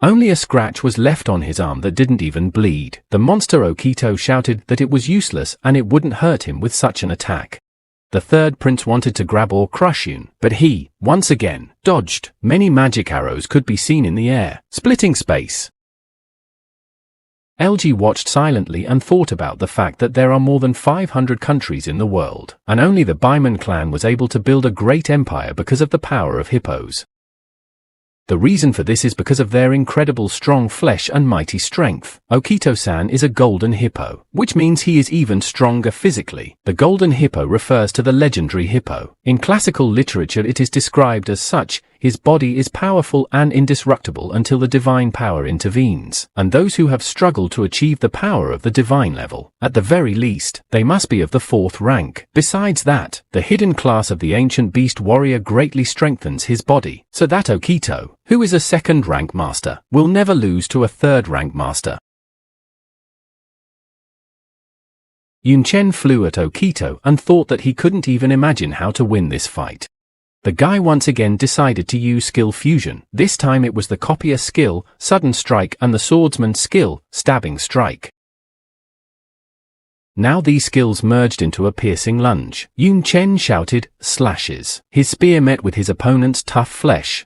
Only a scratch was left on his arm that didn't even bleed. The monster Okito shouted that it was useless and it wouldn't hurt him with such an attack. The third prince wanted to grab or crush Yun, but he, once again, dodged. Many magic arrows could be seen in the air, splitting space. LG watched silently and thought about the fact that there are more than 500 countries in the world, and only the Baiman clan was able to build a great empire because of the power of hippos. The reason for this is because of their incredible strong flesh and mighty strength. Okito-san is a golden hippo, which means he is even stronger physically. The golden hippo refers to the legendary hippo. In classical literature it is described as such. His body is powerful and indestructible until the divine power intervenes, and those who have struggled to achieve the power of the divine level, at the very least, they must be of the 4th rank. Besides that, the hidden class of the ancient beast warrior greatly strengthens his body, so that Okito, who is a 2nd rank master, will never lose to a 3rd rank master. Yun Chen flew at Okito and thought that he couldn't even imagine how to win this fight. The guy once again decided to use skill fusion. This time it was the copier skill, sudden strike, and the swordsman skill, stabbing strike. Now these skills merged into a piercing lunge. Yun Chen shouted, "Slashes." His spear met with his opponent's tough flesh.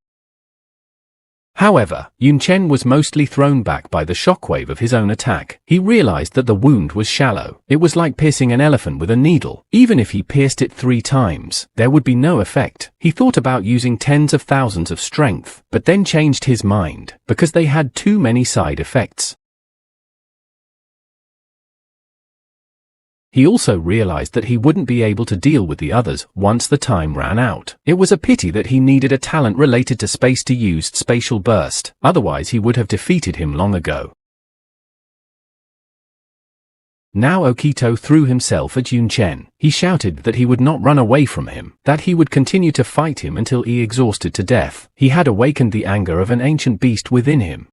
However, Yun Chen was mostly thrown back by the shockwave of his own attack. He realized that the wound was shallow. It was like piercing an elephant with a needle. Even if he pierced it 3 times, there would be no effect. He thought about using tens of thousands of strength, but then changed his mind, because they had too many side effects. He also realized that he wouldn't be able to deal with the others once the time ran out. It was a pity that he needed a talent related to space to use spatial burst, otherwise he would have defeated him long ago. Now Okito threw himself at Yun Chen. He shouted that he would not run away from him, that he would continue to fight him until he exhausted to death. He had awakened the anger of an ancient beast within him.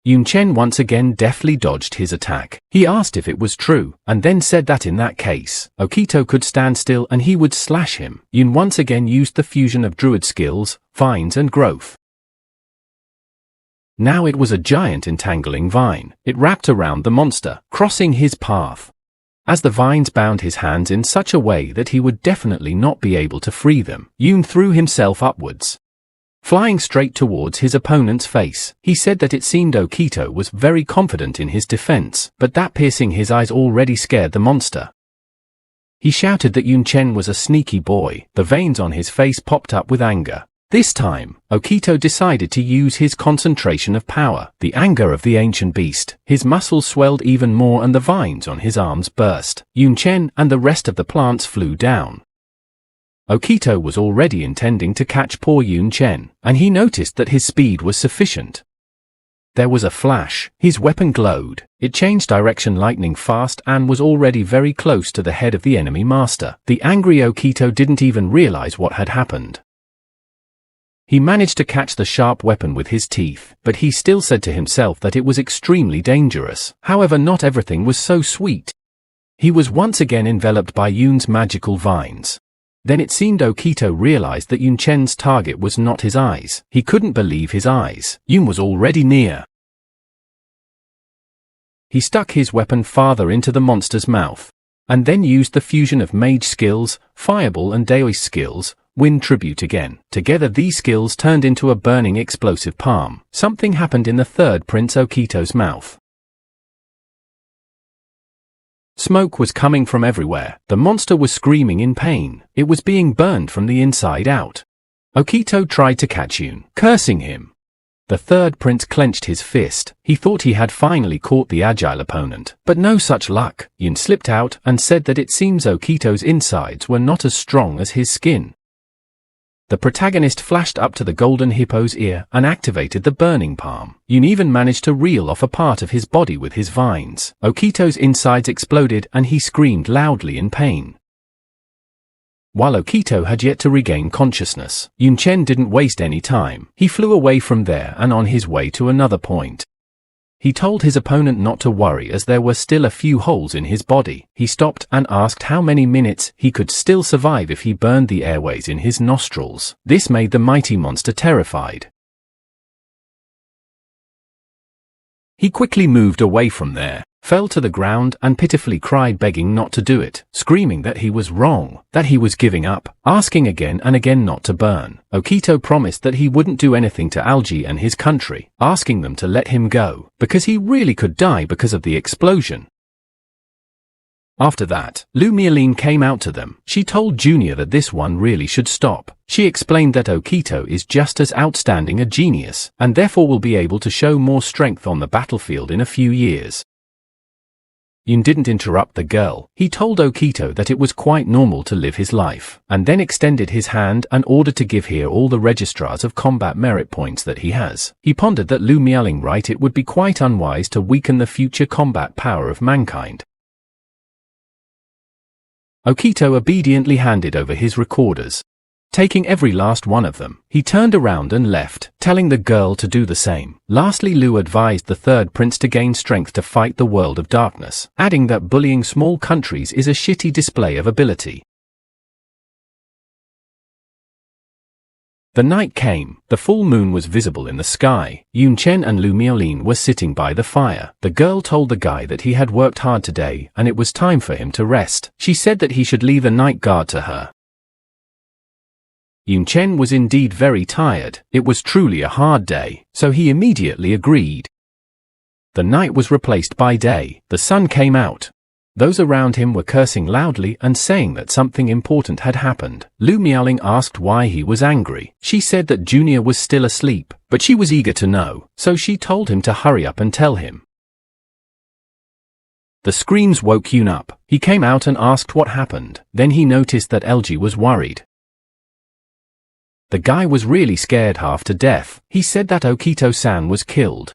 Yun Chen once again deftly dodged his attack. He asked if it was true, and then said that in that case, Okito could stand still and he would slash him. Yun once again used the fusion of druid skills, vines and growth. Now it was a giant entangling vine. It wrapped around the monster, crossing his path. As the vines bound his hands in such a way that he would definitely not be able to free them, Yun threw himself upwards, flying straight towards his opponent's face. He said that it seemed Okito was very confident in his defense, but that piercing his eyes already scared the monster. He shouted that Yun Chen was a sneaky boy. The veins on his face popped up with anger. This time, Okito decided to use his concentration of power, the anger of the ancient beast. His muscles swelled even more and the vines on his arms burst. Yun Chen and the rest of the plants flew down. Okito was already intending to catch poor Yun Chen, and he noticed that his speed was sufficient. There was a flash, his weapon glowed, it changed direction lightning fast and was already very close to the head of the enemy master. The angry Okito didn't even realize what had happened. He managed to catch the sharp weapon with his teeth, but he still said to himself that it was extremely dangerous. However, not everything was so sweet. He was once again enveloped by Yun's magical vines. Then it seemed Okito realized that Yun Chen's target was not his eyes. He couldn't believe his eyes. Yun was already near. He stuck his weapon farther into the monster's mouth, and then used the fusion of mage skills, fireball and Daoist skills, wind tribute again. Together these skills turned into a burning explosive palm. Something happened in the third Prince Okito's mouth. Smoke was coming from everywhere. The monster was screaming in pain. It was being burned from the inside out. Okito tried to catch Yun, cursing him. The third prince clenched his fist. He thought he had finally caught the agile opponent, but no such luck. Yun slipped out and said that it seems Okito's insides were not as strong as his skin. The protagonist flashed up to the golden hippo's ear and activated the burning palm. Yun even managed to reel off a part of his body with his vines. Okito's insides exploded and he screamed loudly in pain. While Okito had yet to regain consciousness, Yun Chen didn't waste any time. He flew away from there and on his way to another point. He told his opponent not to worry as there were still a few holes in his body. He stopped and asked how many minutes he could still survive if he burned the airways in his nostrils. This made the mighty monster terrified. He quickly moved away from there, fell to the ground and pitifully cried, begging not to do it, screaming that he was wrong, that he was giving up, asking again and again not to burn. Okito promised that he wouldn't do anything to Algae and his country, asking them to let him go, because he really could die because of the explosion. After that, Lu Mialine came out to them. She told Junior that this one really should stop. She explained that Okito is just as outstanding a genius, and therefore will be able to show more strength on the battlefield in a few years. Yun didn't interrupt the girl. He told Okito that it was quite normal to live his life, and then extended his hand and ordered to give here all the registrars of combat merit points that he has. He pondered that Lu Mialing right, it would be quite unwise to weaken the future combat power of mankind. Okito obediently handed over his recorders. Taking every last one of them, he turned around and left, telling the girl to do the same. Lastly, Lu advised the third prince to gain strength to fight the world of darkness, adding that bullying small countries is a shitty display of ability. The night came. The full moon was visible in the sky. Yun Chen and Lu Mialine were sitting by the fire. The girl told the guy that he had worked hard today and it was time for him to rest. She said that he should leave a night guard to her. Yun Chen was indeed very tired. It was truly a hard day, so he immediately agreed. The night was replaced by day. The sun came out. Those around him were cursing loudly and saying that something important had happened. Lu Mialing asked why he was angry. She said that Junior was still asleep, but she was eager to know, so she told him to hurry up and tell him. The screams woke Yun up. He came out and asked what happened. Then he noticed that LG was worried. The guy was really scared half to death. He said that Okito-san was killed.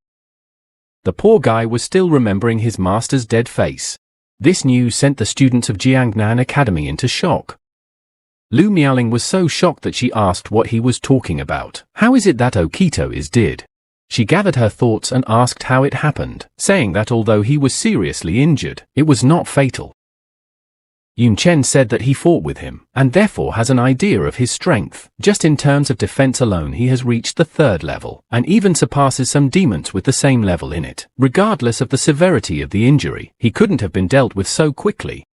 The poor guy was still remembering his master's dead face. This news sent the students of Jiangnan Academy into shock. Lu Mialing was so shocked that she asked what he was talking about. How is it that Okito is dead? She gathered her thoughts and asked how it happened, saying that although he was seriously injured, it was not fatal. Yun Chen said that he fought with him, and therefore has an idea of his strength. Just in terms of defense alone he has reached the 3rd level, and even surpasses some demons with the same level in it. Regardless of the severity of the injury, he couldn't have been dealt with so quickly.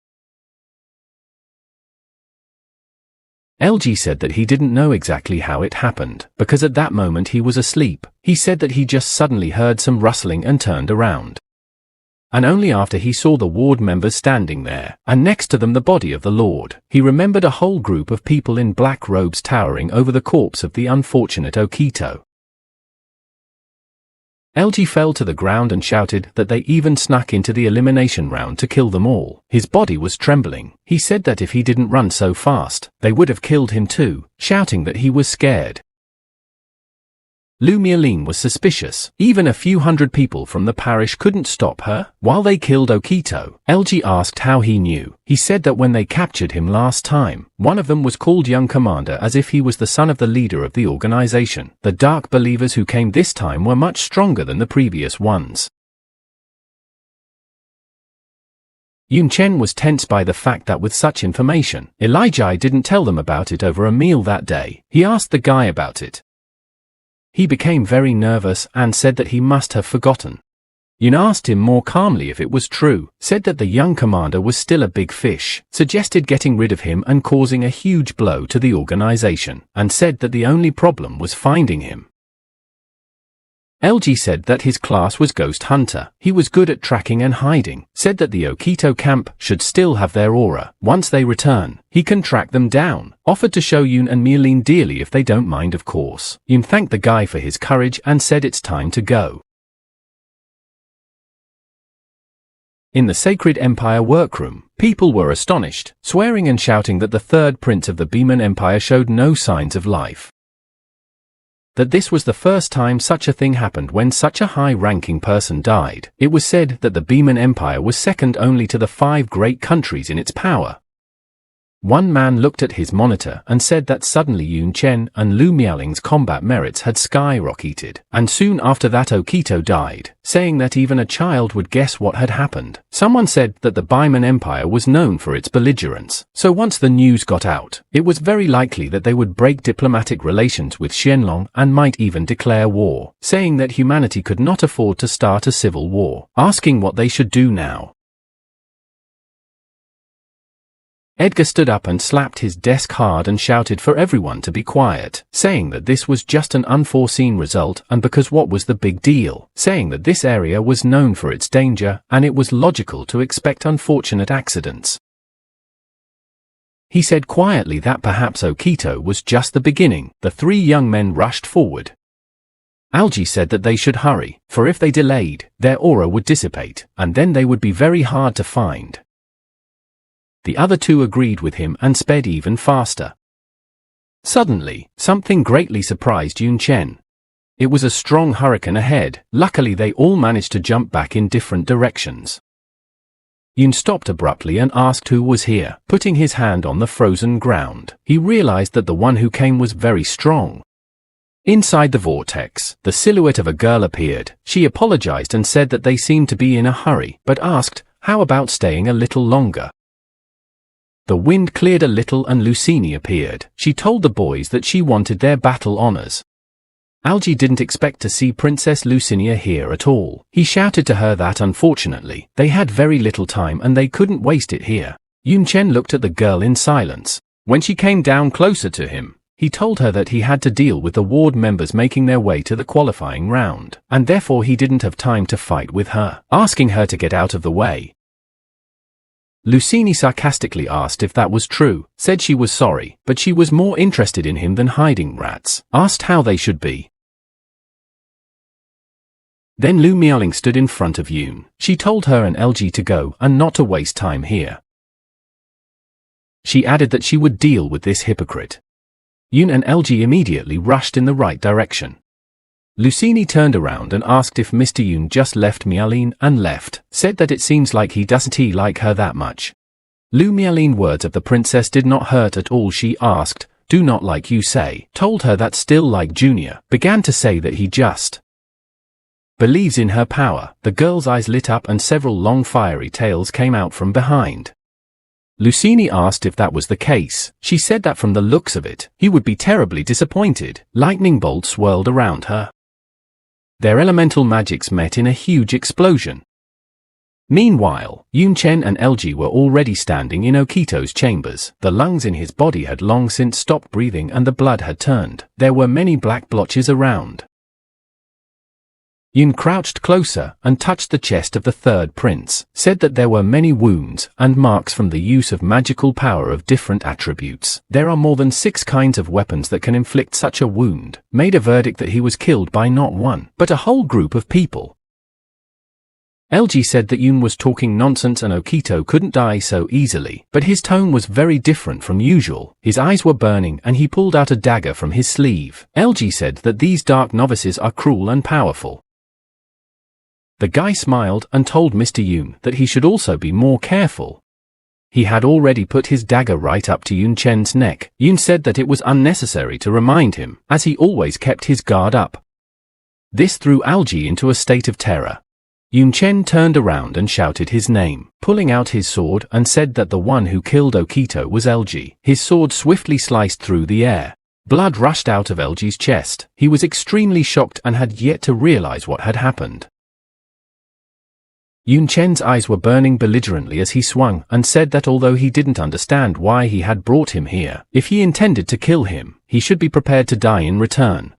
LG said that he didn't know exactly how it happened, because at that moment he was asleep. He said that he just suddenly heard some rustling and turned around. and only after he saw the ward members standing there, and next to them the body of the Lord, he remembered a whole group of people in black robes towering over the corpse of the unfortunate Okito. LG fell to the ground and shouted that they even snuck into the elimination round to kill them all. His body was trembling. He said that if he didn't run so fast, they would have killed him too, shouting that he was scared. Lu Mialin was suspicious. Even a few hundred people from the parish couldn't stop her. While they killed Okito, LG asked how he knew. He said that when they captured him last time, one of them was called Young Commander as if he was the son of the leader of the organization. The Dark Believers who came this time were much stronger than the previous ones. Yun Chen was tense by the fact that with such information, Elijah didn't tell them about it over a meal that day. He asked the guy about it. He became very nervous and said that he must have forgotten. Yun asked him more calmly if it was true, said that the young commander was still a big fish, suggested getting rid of him and causing a huge blow to the organization, and said that the only problem was finding him. LG said that his class was Ghost Hunter. He was good at tracking and hiding, said that the Okito camp should still have their aura. Once they return, he can track them down, offered to show Yun and Mialin dearly if they don't mind of course. Yun thanked the guy for his courage and said it's time to go. In the Sacred Empire workroom, people were astonished, swearing and shouting that the third prince of the Beeman Empire showed no signs of life. That this was the first time such a thing happened when such a high-ranking person died. It was said that the Beeman Empire was second only to the 5 great countries in its power. One man looked at his monitor and said that suddenly Yun Chen and Lu Mialin's combat merits had skyrocketed, and soon after that Okito died, saying that even a child would guess what had happened. Someone said that the Beeman Empire was known for its belligerence, so once the news got out, it was very likely that they would break diplomatic relations with Xianlong and might even declare war, saying that humanity could not afford to start a civil war, asking what they should do now. Edgar stood up and slapped his desk hard and shouted for everyone to be quiet, saying that this was just an unforeseen result and because what was the big deal, saying that this area was known for its danger and it was logical to expect unfortunate accidents. He said quietly that perhaps Okito was just the beginning. The 3 young men rushed forward. Algie said that they should hurry, for if they delayed, their aura would dissipate, and then they would be very hard to find. The other 2 agreed with him and sped even faster. Suddenly, something greatly surprised Yun Chen. It was a strong hurricane ahead. Luckily they all managed to jump back in different directions. Yun stopped abruptly and asked who was here, putting his hand on the frozen ground. He realized that the one who came was very strong. Inside the vortex, the silhouette of a girl appeared. She apologized and said that they seemed to be in a hurry, but asked, how about staying a little longer? The wind cleared a little and Lucini appeared. She told the boys that she wanted their battle honors. Algie didn't expect to see Princess Lucinia here at all. He shouted to her that unfortunately, they had very little time and they couldn't waste it here. Yun Chen looked at the girl in silence. When she came down closer to him, he told her that he had to deal with the ward members making their way to the qualifying round, and therefore he didn't have time to fight with her, asking her to get out of the way. Lucini sarcastically asked if that was true, said she was sorry, but she was more interested in him than hiding rats, asked how they should be. Then Lu Mialing stood in front of Yun. She told her and LG to go and not to waste time here. She added that she would deal with this hypocrite. Yun and LG immediately rushed in the right direction. Lucini turned around and asked if Mr. Yun just left Mialine and left, said that it seems like he doesn't like her that much. Lu Mialine words of the princess did not hurt at all. She asked, do not like you say, told her that still like Junior, began to say that he just believes in her power. The girl's eyes lit up and several long fiery tails came out from behind. Lucini asked if that was the case. She said that from the looks of it, he would be terribly disappointed. Lightning bolts swirled around her. Their elemental magics met in a huge explosion. Meanwhile, Yun Chen and LG were already standing in Okito's chambers. The lungs in his body had long since stopped breathing and the blood had turned. There were many black blotches around. Yun crouched closer and touched the chest of the third prince, said that there were many wounds and marks from the use of magical power of different attributes. There are more than 6 kinds of weapons that can inflict such a wound, made a verdict that he was killed by not one, but a whole group of people. LG said that Yun was talking nonsense and Okito couldn't die so easily, but his tone was very different from usual. His eyes were burning and he pulled out a dagger from his sleeve. LG said that these dark novices are cruel and powerful. The guy smiled and told Mr. Yun that he should also be more careful. He had already put his dagger right up to Yun Chen's neck. Yun said that it was unnecessary to remind him, as he always kept his guard up. This threw LG into a state of terror. Yun Chen turned around and shouted his name, pulling out his sword, and said that the one who killed Okito was LG. His sword swiftly sliced through the air. Blood rushed out of LG's chest. He was extremely shocked and had yet to realize what had happened. Yun Chen's eyes were burning belligerently as he swung and said that although he didn't understand why he had brought him here, if he intended to kill him, he should be prepared to die in return.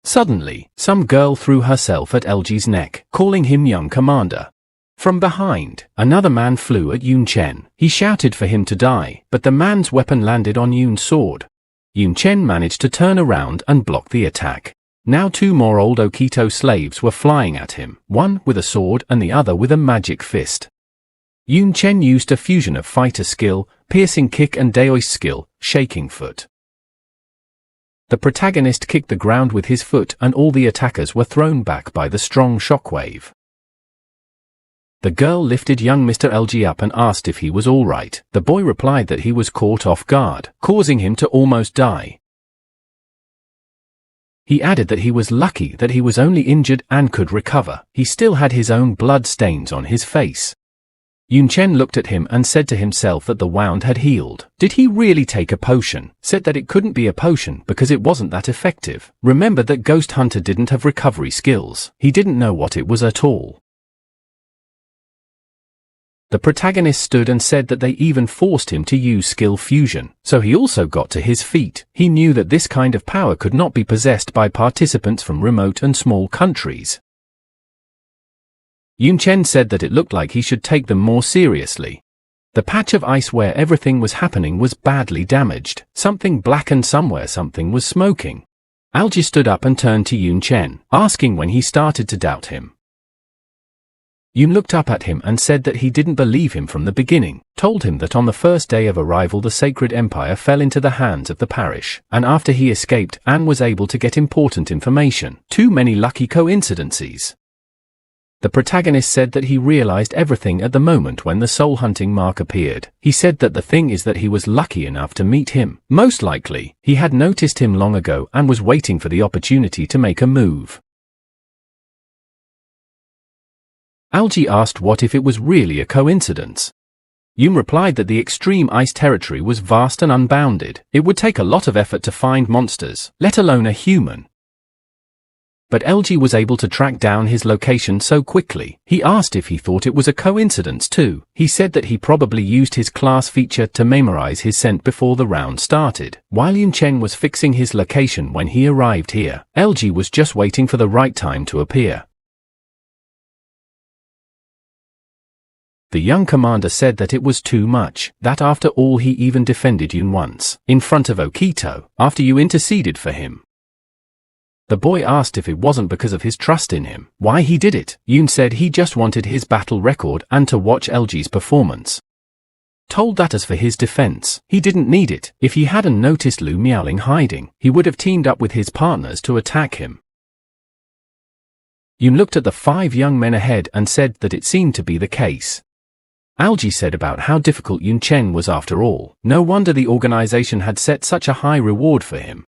Suddenly, some girl threw herself at LG's neck, calling him young commander. From behind, another man flew at Yun Chen. He shouted for him to die, but the man's weapon landed on Yun's sword. Yun Chen managed to turn around and block the attack. Now 2 more old Okito slaves were flying at him, one with a sword and the other with a magic fist. Yun Chen used a fusion of fighter skill, piercing kick and Daoist skill, shaking foot. The protagonist kicked the ground with his foot and all the attackers were thrown back by the strong shockwave. The girl lifted young Mr. LG up and asked if he was all right. The boy replied that he was caught off guard, causing him to almost die. He added that he was lucky that he was only injured and could recover. He still had his own blood stains on his face. Yun Chen looked at him and said to himself that the wound had healed. Did he really take a potion? Said that it couldn't be a potion because it wasn't that effective. Remember that Ghost Hunter didn't have recovery skills. He didn't know what it was at all. The protagonist stood and said that they even forced him to use skill fusion, so he also got to his feet. He knew that this kind of power could not be possessed by participants from remote and small countries. Yun Chen said that it looked like he should take them more seriously. The patch of ice where everything was happening was badly damaged. Something black and somewhere something was smoking. Algie stood up and turned to Yun Chen, asking when he started to doubt him. Yun looked up at him and said that he didn't believe him from the beginning, told him that on the first day of arrival the Sacred Empire fell into the hands of the parish, and after he escaped Anne was able to get important information. Too many lucky coincidences. The protagonist said that he realized everything at the moment when the soul hunting mark appeared. He said that the thing is that he was lucky enough to meet him. Most likely, he had noticed him long ago and was waiting for the opportunity to make a move. Algie asked what if it was really a coincidence. Yun replied that the extreme ice territory was vast and unbounded. It would take a lot of effort to find monsters, let alone a human. But LG was able to track down his location so quickly. He asked if he thought it was a coincidence too. He said that he probably used his class feature to memorize his scent before the round started. While Yun Chen was fixing his location when he arrived here, LG was just waiting for the right time to appear. The young commander said that it was too much, that after all he even defended Yun once, in front of Okito, after you interceded for him. The boy asked if it wasn't because of his trust in him, why he did it. Yun said he just wanted his battle record and to watch LG's performance. Told that as for his defense, he didn't need it. If he hadn't noticed Lu Miaoling hiding, he would have teamed up with his partners to attack him. Yun looked at the 5 young men ahead and said that it seemed to be the case. Algie said about how difficult Yun Chen was after all. No wonder the organization had set such a high reward for him.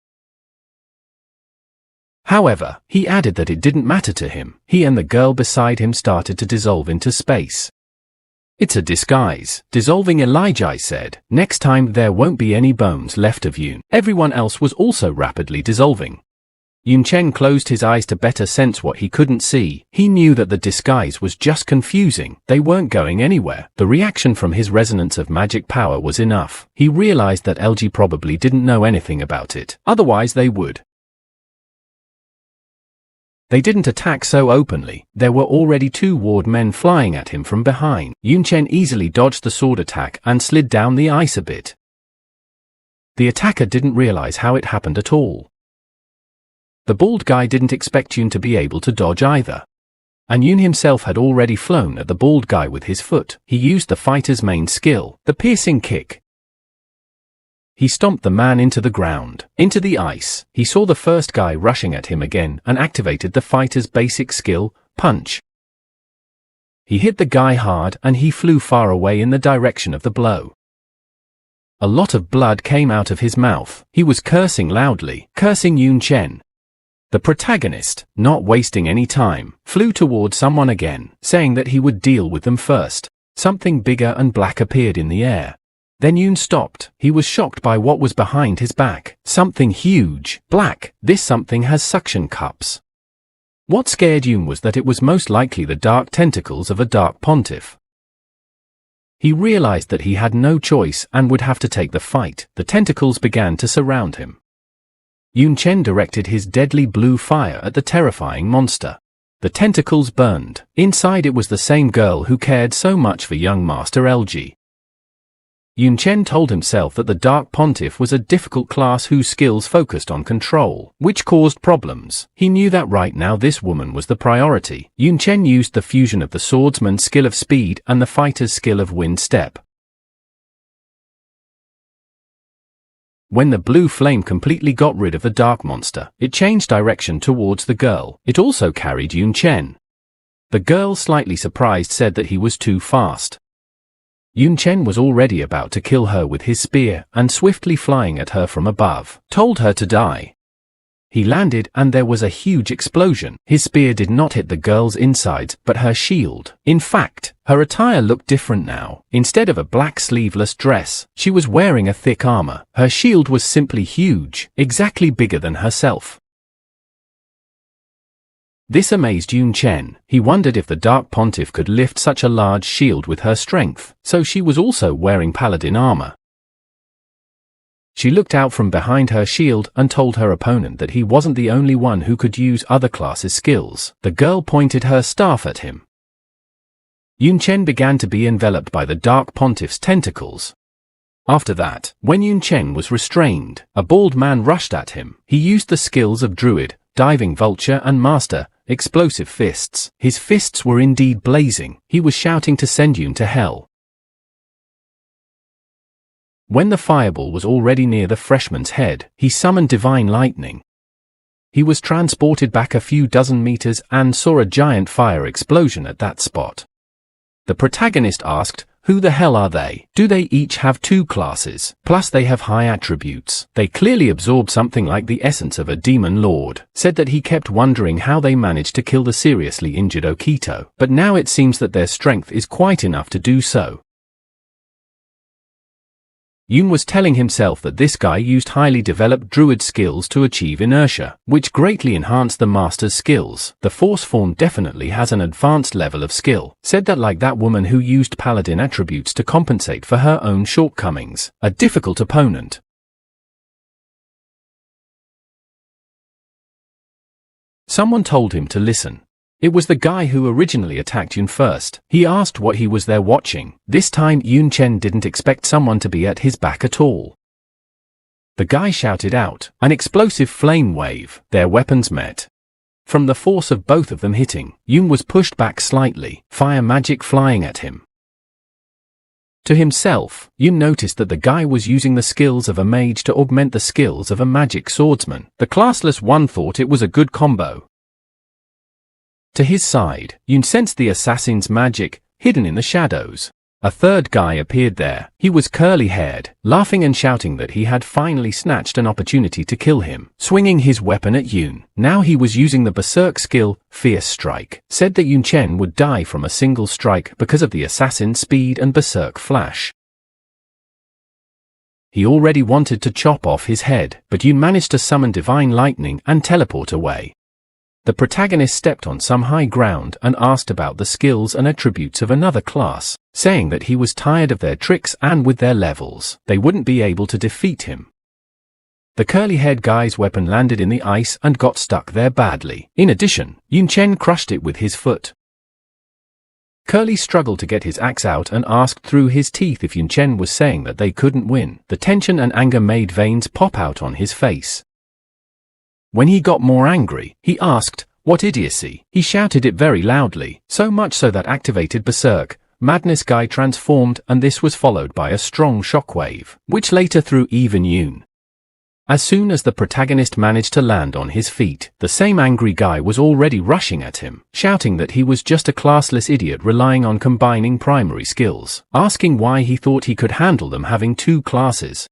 However, he added that it didn't matter to him. He and the girl beside him started to dissolve into space. It's a disguise. Dissolving Elijah said, next time there won't be any bones left of Yun. Everyone else was also rapidly dissolving. Yun Chen closed his eyes to better sense what he couldn't see. He knew that the disguise was just confusing. They weren't going anywhere. The reaction from his resonance of magic power was enough. He realized that LG probably didn't know anything about it. Otherwise they would. They didn't attack so openly. There were already 2 ward men flying at him from behind. Yun Chen easily dodged the sword attack and slid down the ice a bit. The attacker didn't realize how it happened at all. The bald guy didn't expect Yun to be able to dodge either. And Yun himself had already flown at the bald guy with his foot. He used the fighter's main skill, the piercing kick. He stomped the man into the ground, into the ice. He saw the first guy rushing at him again and activated the fighter's basic skill, punch. He hit the guy hard and he flew far away in the direction of the blow. A lot of blood came out of his mouth. He was cursing loudly, cursing Yun Chen. The protagonist, not wasting any time, flew toward someone again, saying that he would deal with them first. Something bigger and black appeared in the air. Then Yun stopped. He was shocked by what was behind his back. Something huge, black. This something has suction cups. What scared Yun was that it was most likely the dark tentacles of a dark pontiff. He realized that he had no choice and would have to take the fight. The tentacles began to surround him. Yun Chen directed his deadly blue fire at the terrifying monster. The tentacles burned. Inside it was the same girl who cared so much for young Master LG. Yun Chen told himself that the Dark Pontiff was a difficult class whose skills focused on control, which caused problems. He knew that right now this woman was the priority. Yun Chen used the fusion of the swordsman's skill of speed and the fighter's skill of wind step. When the blue flame completely got rid of the dark monster, it changed direction towards the girl. It also carried Yun Chen. The girl, slightly surprised, said that he was too fast. Yun Chen was already about to kill her with his spear, and swiftly flying at her from above, told her to die. He landed and there was a huge explosion. His spear did not hit the girl's insides, but her shield. In fact, her attire looked different now. Instead of a black sleeveless dress, she was wearing a thick armor. Her shield was simply huge, exactly bigger than herself. This amazed Yun Chen. He wondered if the Dark Pontiff could lift such a large shield with her strength, so she was also wearing paladin armor. She looked out from behind her shield and told her opponent that he wasn't the only one who could use other classes' skills. The girl pointed her staff at him. Yun Chen began to be enveloped by the Dark Pontiff's tentacles. After that, when Yun Chen was restrained, a bald man rushed at him. He used the skills of Druid, Diving Vulture and Master, Explosive Fists. His fists were indeed blazing. He was shouting to send Yun to hell. When the fireball was already near the freshman's head, he summoned Divine Lightning. He was transported back a few dozen meters and saw a giant fire explosion at that spot. The protagonist asked, "Who the hell are they? Do they each have 2 classes? Plus they have high attributes. They clearly absorb something like the essence of a demon lord." Said that he kept wondering how they managed to kill the seriously injured Okito, but now it seems that their strength is quite enough to do so. Yun was telling himself that this guy used highly developed druid skills to achieve inertia, which greatly enhanced the master's skills. The force form definitely has an advanced level of skill. Said that like that woman who used paladin attributes to compensate for her own shortcomings. A difficult opponent. Someone told him to listen. It was the guy who originally attacked Yun first. He asked what he was there watching. This time Yun Chen didn't expect someone to be at his back at all. The guy shouted out, "An explosive flame wave." Their weapons met. From the force of both of them hitting, Yun was pushed back slightly, fire magic flying at him. To himself, Yun noticed that the guy was using the skills of a mage to augment the skills of a magic swordsman. The classless one thought it was a good combo. To his side, Yun sensed the assassin's magic, hidden in the shadows. A third guy appeared there. He was curly-haired, laughing and shouting that he had finally snatched an opportunity to kill him, swinging his weapon at Yun. Now he was using the berserk skill, Fierce Strike. Said that Yun Chen would die from a single strike because of the assassin's speed and berserk flash. He already wanted to chop off his head, but Yun managed to summon Divine Lightning and teleport away. The protagonist stepped on some high ground and asked about the skills and attributes of another class, saying that he was tired of their tricks and with their levels, they wouldn't be able to defeat him. The curly-haired guy's weapon landed in the ice and got stuck there badly. In addition, Yun Chen crushed it with his foot. Curly struggled to get his axe out and asked through his teeth if Yun Chen was saying that they couldn't win. The tension and anger made veins pop out on his face. When he got more angry, he asked, "What idiocy?" He shouted it very loudly, so much so that activated Berserk Madness Guy transformed, and this was followed by a strong shockwave, which later threw even Yun. As soon as the protagonist managed to land on his feet, the same angry guy was already rushing at him, shouting that he was just a classless idiot relying on combining primary skills, asking why he thought he could handle them having 2 classes.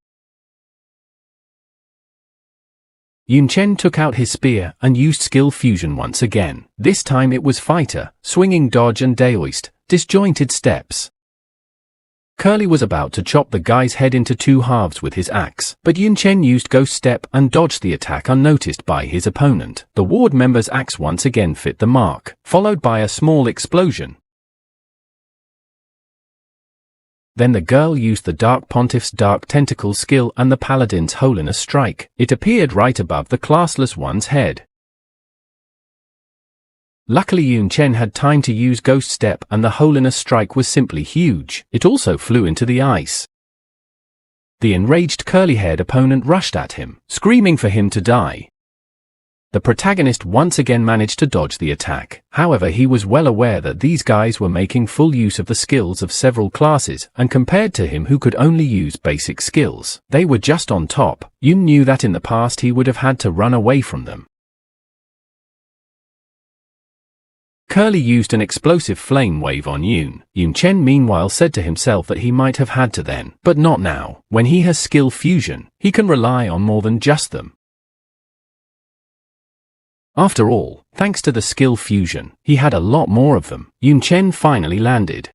Yun Chen took out his spear and used skill fusion once again. This time it was fighter, swinging dodge and daoist, disjointed steps. Curly was about to chop the guy's head into 2 halves with his axe, but Yun Chen used Ghost Step and dodged the attack unnoticed by his opponent. The ward member's axe once again fit the mark, followed by a small explosion. Then the girl used the Dark Pontiff's Dark Tentacle skill and the Paladin's Hole in a Strike. It appeared right above the classless one's head. Luckily Yun Chen had time to use Ghost Step and the Hole in a Strike was simply huge. It also flew into the ice. The enraged curly-haired opponent rushed at him, screaming for him to die. The protagonist once again managed to dodge the attack. However, he was well aware that these guys were making full use of the skills of several classes, and compared to him who could only use basic skills, they were just on top. Yun knew that in the past he would have had to run away from them. Curly used an explosive flame wave on Yun. Yun Chen meanwhile said to himself that he might have had to then, but not now. When he has skill fusion, he can rely on more than just them. After all, thanks to the skill fusion, he had a lot more of them. Yun Chen finally landed.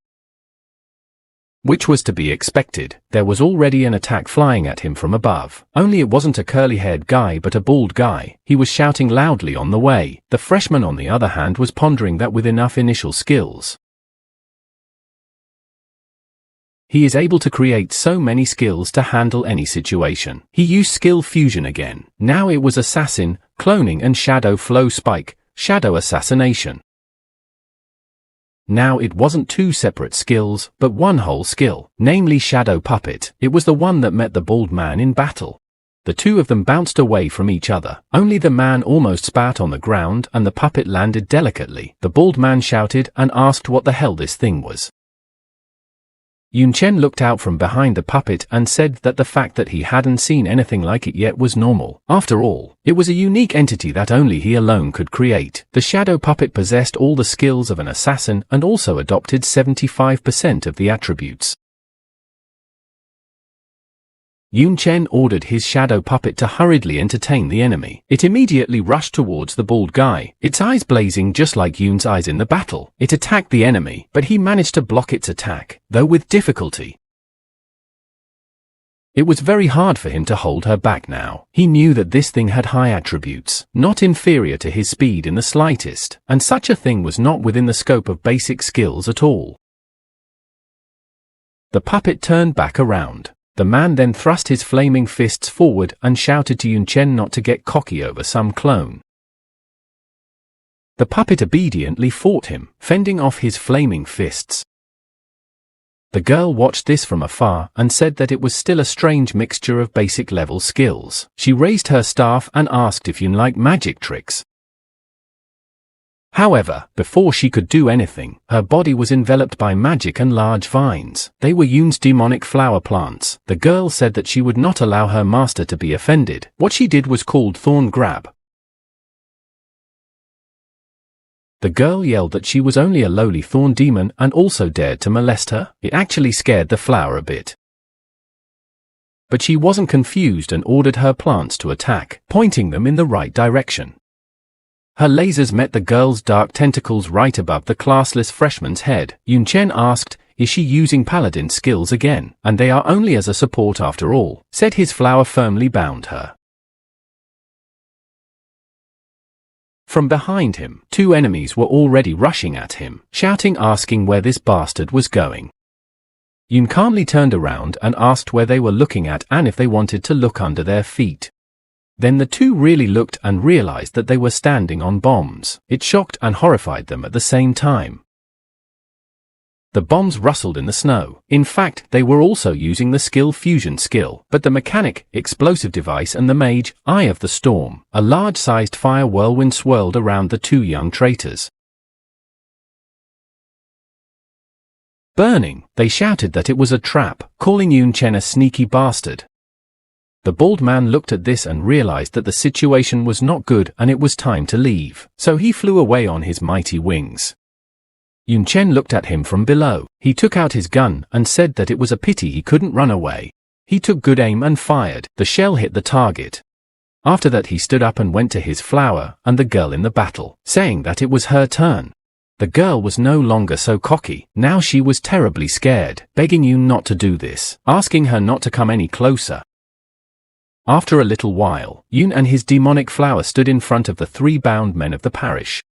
Which was to be expected. There was already an attack flying at him from above. Only it wasn't a curly-haired guy but a bald guy. He was shouting loudly on the way. The freshman on the other hand was pondering that with enough initial skills, he is able to create so many skills to handle any situation. He used skill fusion again. Now it was assassin, cloning and shadow flow spike, shadow assassination. Now it wasn't 2 separate skills, but one whole skill, namely Shadow Puppet. It was the one that met the bald man in battle. The 2 of them bounced away from each other. Only the man almost spat on the ground and the puppet landed delicately. The bald man shouted and asked what the hell this thing was. Yun Chen looked out from behind the puppet and said that the fact that he hadn't seen anything like it yet was normal. After all, it was a unique entity that only he alone could create. The shadow puppet possessed all the skills of an assassin and also adopted 75% of the attributes. Yun Chen ordered his shadow puppet to hurriedly entertain the enemy. It immediately rushed towards the bald guy, its eyes blazing just like Yun's eyes in the battle. It attacked the enemy, but he managed to block its attack, though with difficulty. It was very hard for him to hold her back now. He knew that this thing had high attributes, not inferior to his speed in the slightest, and such a thing was not within the scope of basic skills at all. The puppet turned back around. The man then thrust his flaming fists forward and shouted to Yun Chen not to get cocky over some clone. The puppet obediently fought him, fending off his flaming fists. The girl watched this from afar and said that it was still a strange mixture of basic level skills. She raised her staff and asked if Yun liked magic tricks. However, before she could do anything, her body was enveloped by magic and large vines. They were Yun's demonic flower plants. The girl said that she would not allow her master to be offended. What she did was called Thorn Grab. The girl yelled that she was only a lowly thorn demon and also dared to molest her. It actually scared the flower a bit. But she wasn't confused and ordered her plants to attack, pointing them in the right direction. Her lasers met the girl's dark tentacles right above the classless freshman's head. Yun Chen asked, "Is she using paladin skills again? And they are only as a support after all," said his flower firmly bound her. From behind him, 2 enemies were already rushing at him, shouting asking where this bastard was going. Yun calmly turned around and asked where they were looking at and if they wanted to look under their feet. Then the two really looked and realized that they were standing on bombs. It shocked and horrified them at the same time. The bombs rustled in the snow. In fact, they were also using the skill fusion skill, but the mechanic, explosive device and the mage, Eye of the Storm, a large-sized fire whirlwind swirled around the two young traitors. Burning, they shouted that it was a trap, calling Yun Chen a sneaky bastard. The bald man looked at this and realized that the situation was not good and it was time to leave, so he flew away on his mighty wings. Yun Chen looked at him from below. He took out his gun and said that it was a pity he couldn't run away. He took good aim and fired. The shell hit the target. After that he stood up and went to his flower and the girl in the battle, saying that it was her turn. The girl was no longer so cocky. Now she was terribly scared, begging Yun not to do this, asking her not to come any closer. After a little while, Yun and his demonic flower stood in front of the three bound men of the parish.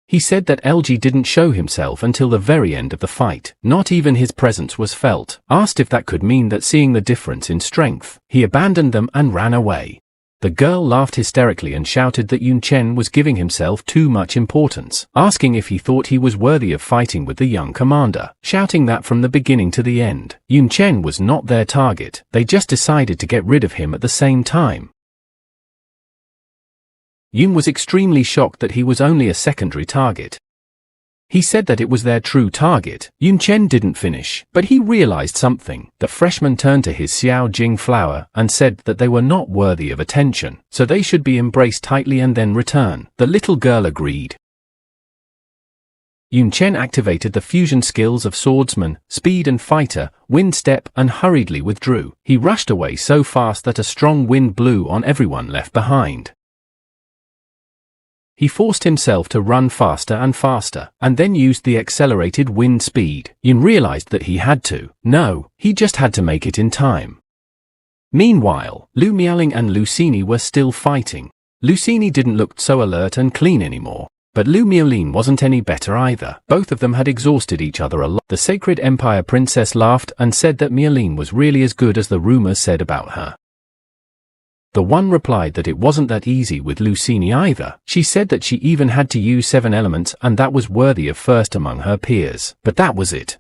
He said that LG didn't show himself until the very end of the fight. Not even his presence was felt. Asked if that could mean that seeing the difference in strength, he abandoned them and ran away. The girl laughed hysterically and shouted that Yun Chen was giving himself too much importance, asking if he thought he was worthy of fighting with the young commander, shouting that from the beginning to the end, Yun Chen was not their target. They just decided to get rid of him at the same time. Yun was extremely shocked that he was only a secondary target. He said that it was their true target. Yun Chen didn't finish, but he realized something. The freshman turned to his Xiao Jing flower and said that they were not worthy of attention, so they should be embraced tightly and then return. The little girl agreed. Yun Chen activated the fusion skills of swordsman, speed and fighter, wind step and hurriedly withdrew. He rushed away so fast that a strong wind blew on everyone left behind. He forced himself to run faster and faster, and then used the accelerated wind speed. Yun realized that he had to. No, he just had to make it in time. Meanwhile, Lu Miaoling and Lucini were still fighting. Lucini didn't look so alert and clean anymore, but Lu Miaoling wasn't any better either. Both of them had exhausted each other a lot. The Sacred Empire princess laughed and said that Miaoling was really as good as the rumors said about her. The one replied that it wasn't that easy with Lucini either. She said that she even had to use 7 elements and that was worthy of first among her peers. But that was it.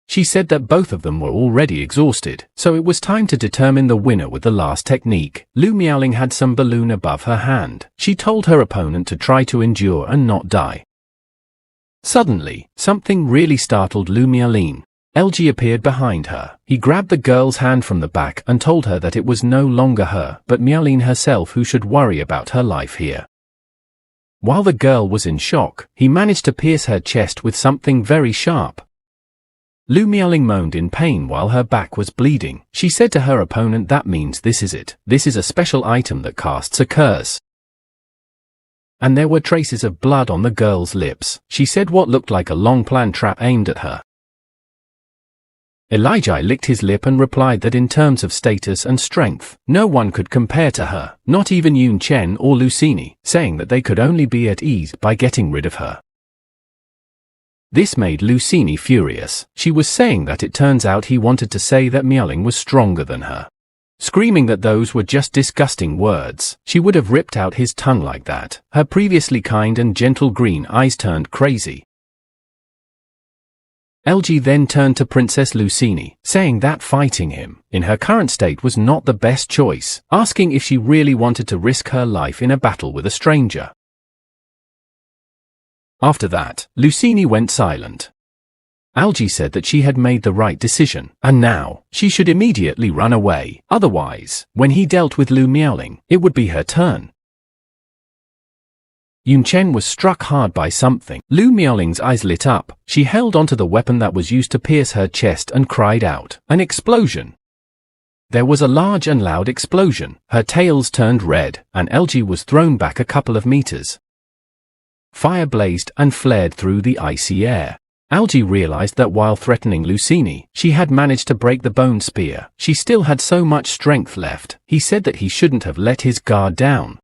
She said that both of them were already exhausted, so it was time to determine the winner with the last technique. Lu Miaoling had some balloon above her hand. She told her opponent to try to endure and not die. Suddenly, something really startled Lu Miaoling. LG appeared behind her. He grabbed the girl's hand from the back and told her that it was no longer her, but Miaoling herself who should worry about her life here. While the girl was in shock, he managed to pierce her chest with something very sharp. Lu Miaoling moaned in pain while her back was bleeding. She said to her opponent, "That means this is it. This is a special item that casts a curse." And there were traces of blood on the girl's lips. She said what looked like a long-planned trap aimed at her. Elijah licked his lip and replied that in terms of status and strength, no one could compare to her, not even Yun Chen or Lucini, saying that they could only be at ease by getting rid of her. This made Lucini furious. She was saying that it turns out he wanted to say that Miaoling was stronger than her. Screaming that those were just disgusting words. She would have ripped out his tongue like that. Her previously kind and gentle green eyes turned crazy. LG then turned to Princess Lucini, saying that fighting him, in her current state, was not the best choice, asking if she really wanted to risk her life in a battle with a stranger. After that, Lucini went silent. LG said that she had made the right decision, and now, she should immediately run away. Otherwise, when he dealt with Lu Miaoling, it would be her turn. Yun Chen was struck hard by something. Lu Miaoling's eyes lit up. She held onto the weapon that was used to pierce her chest and cried out. An explosion! There was a large and loud explosion. Her tails turned red, and LG was thrown back a couple of meters. Fire blazed and flared through the icy air. LG realized that while threatening Lucini, she had managed to break the bone spear. She still had so much strength left. He said that he shouldn't have let his guard down.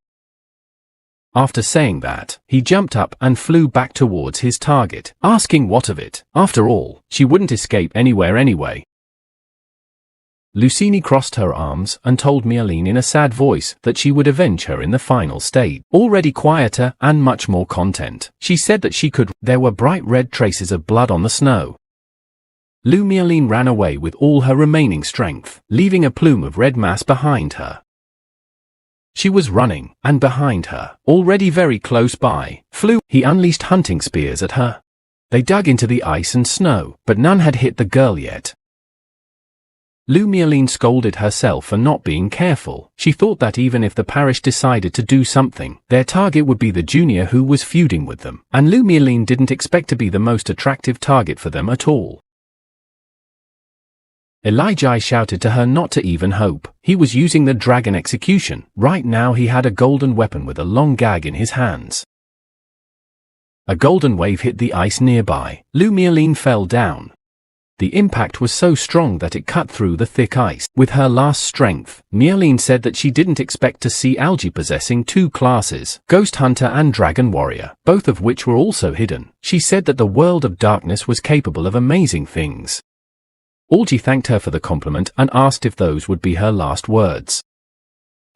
After saying that, he jumped up and flew back towards his target, asking what of it. After all, she wouldn't escape anywhere anyway. Lucini crossed her arms and told Mialine in a sad voice that she would avenge her in the final state. Already quieter and much more content, she said that she could. There were bright red traces of blood on the snow. Mialine ran away with all her remaining strength, leaving a plume of red mass behind her. She was running, and behind her, already very close by, he unleashed hunting spears at her. They dug into the ice and snow, but none had hit the girl yet. Mialine scolded herself for not being careful. She thought that even if the parish decided to do something, their target would be the junior who was feuding with them, and Mialine didn't expect to be the most attractive target for them at all. Elijah shouted to her not to even hope. He was using the dragon execution. Right now he had a golden weapon with a long gag in his hands. A golden wave hit the ice nearby. Mialine fell down. The impact was so strong that it cut through the thick ice. With her last strength, Mialine said that she didn't expect to see Algae possessing two classes, Ghost Hunter and Dragon Warrior, both of which were also hidden. She said that the world of darkness was capable of amazing things. Algae thanked her for the compliment and asked if those would be her last words.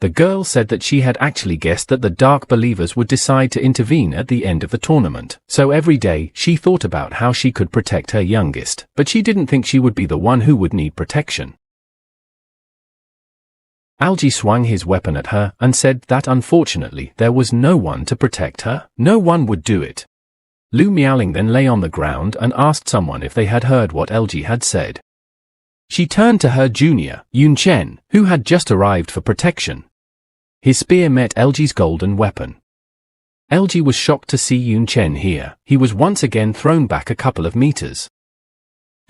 The girl said that she had actually guessed that the Dark Believers would decide to intervene at the end of the tournament, so every day she thought about how she could protect her youngest, but she didn't think she would be the one who would need protection. Algae swung his weapon at her and said that unfortunately there was no one to protect her. No one would do it. Mialing then lay on the ground and asked someone if they had heard what Algae had said. She turned to her junior, Yun Chen, who had just arrived for protection. His spear met Algae's golden weapon. Algae was shocked to see Yun Chen here. He was once again thrown back a couple of meters.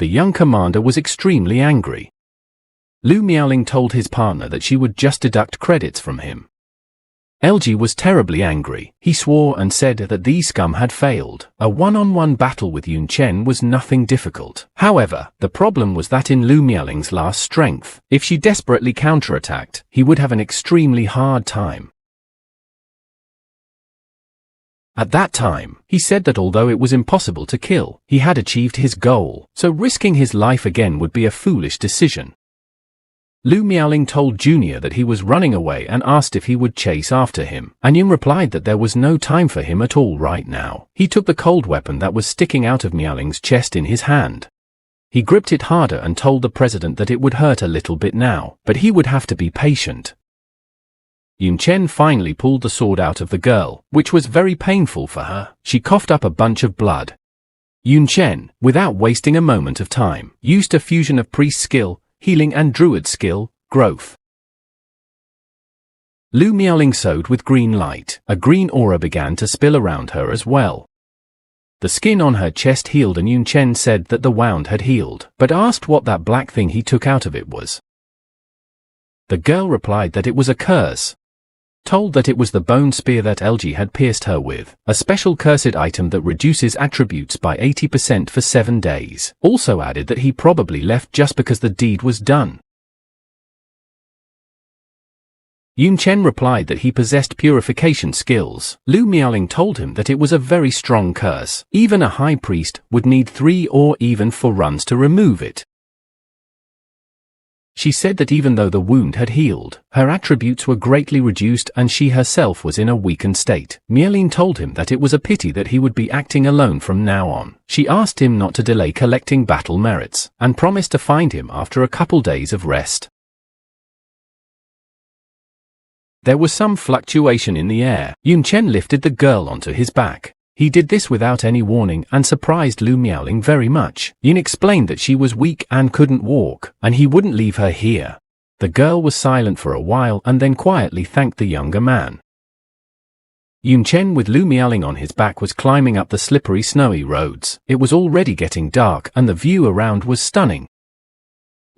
The young commander was extremely angry. Mialing told his partner that she would just deduct credits from him. Algae was terribly angry. He swore and said that these scum had failed. A one-on-one battle with Yun Chen was nothing difficult. However, the problem was that in Mialing's last strength, if she desperately counterattacked, he would have an extremely hard time. At that time, he said that although it was impossible to kill, he had achieved his goal, so risking his life again would be a foolish decision. Mialing told Junior that he was running away and asked if he would chase after him, and Yun replied that there was no time for him at all right now. He took the cold weapon that was sticking out of Mialing's chest in his hand. He gripped it harder and told the president that it would hurt a little bit now, but he would have to be patient. Yun Chen finally pulled the sword out of the girl, which was very painful for her. She coughed up a bunch of blood. Yun Chen, without wasting a moment of time, used a fusion of priest skill, healing and druid skill, growth. Mialing sewed with green light. A green aura began to spill around her as well. The skin on her chest healed and Yun Chen said that the wound had healed, but asked what that black thing he took out of it was. The girl replied that it was a curse. Told that it was the bone spear that Algae had pierced her with, a special cursed item that reduces attributes by 80% for 7 days. Also added that he probably left just because the deed was done. Yun Chen replied that he possessed purification skills. Mialing told him that it was a very strong curse. Even a high priest would need 3 or even 4 runs to remove it. She said that even though the wound had healed, her attributes were greatly reduced and she herself was in a weakened state. Mialine told him that it was a pity that he would be acting alone from now on. She asked him not to delay collecting battle merits, and promised to find him after a couple days of rest. There was some fluctuation in the air. Yun Chen lifted the girl onto his back. He did this without any warning and surprised Mialing very much. Yun explained that she was weak and couldn't walk, and he wouldn't leave her here. The girl was silent for a while and then quietly thanked the younger man. Yun Chen with Mialing on his back was climbing up the slippery snowy roads. It was already getting dark and the view around was stunning.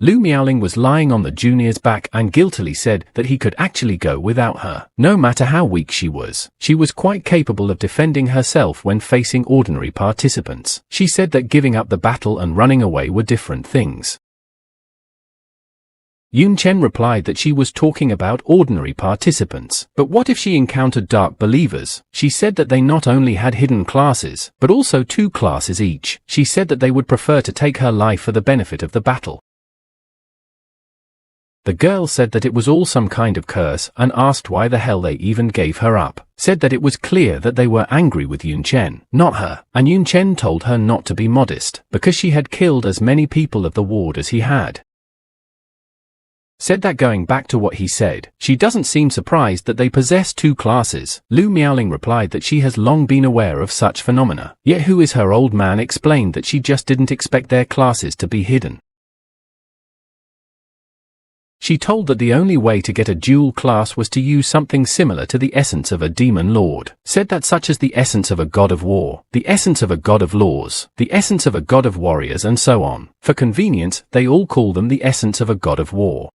Mialing was lying on the junior's back and guiltily said that he could actually go without her. No matter how weak she was quite capable of defending herself when facing ordinary participants. She said that giving up the battle and running away were different things. Yun Chen replied that she was talking about ordinary participants. But what if she encountered Dark Believers? She said that they not only had hidden classes, but also 2 classes each. She said that they would prefer to take her life for the benefit of the battle. The girl said that it was all some kind of curse and asked why the hell they even gave her up. Said that it was clear that they were angry with Yun Chen, not her, and Yun Chen told her not to be modest, because she had killed as many people of the ward as he had. Said that going back to what he said, she doesn't seem surprised that they possess two classes. Lu Miaoling replied that she has long been aware of such phenomena, yet who is her old man explained that she just didn't expect their classes to be hidden. She told that the only way to get a dual class was to use something similar to the essence of a demon lord. Said that such as the essence of a god of war, the essence of a god of laws, the essence of a god of warriors and so on. For convenience, they all call them the essence of a god of war.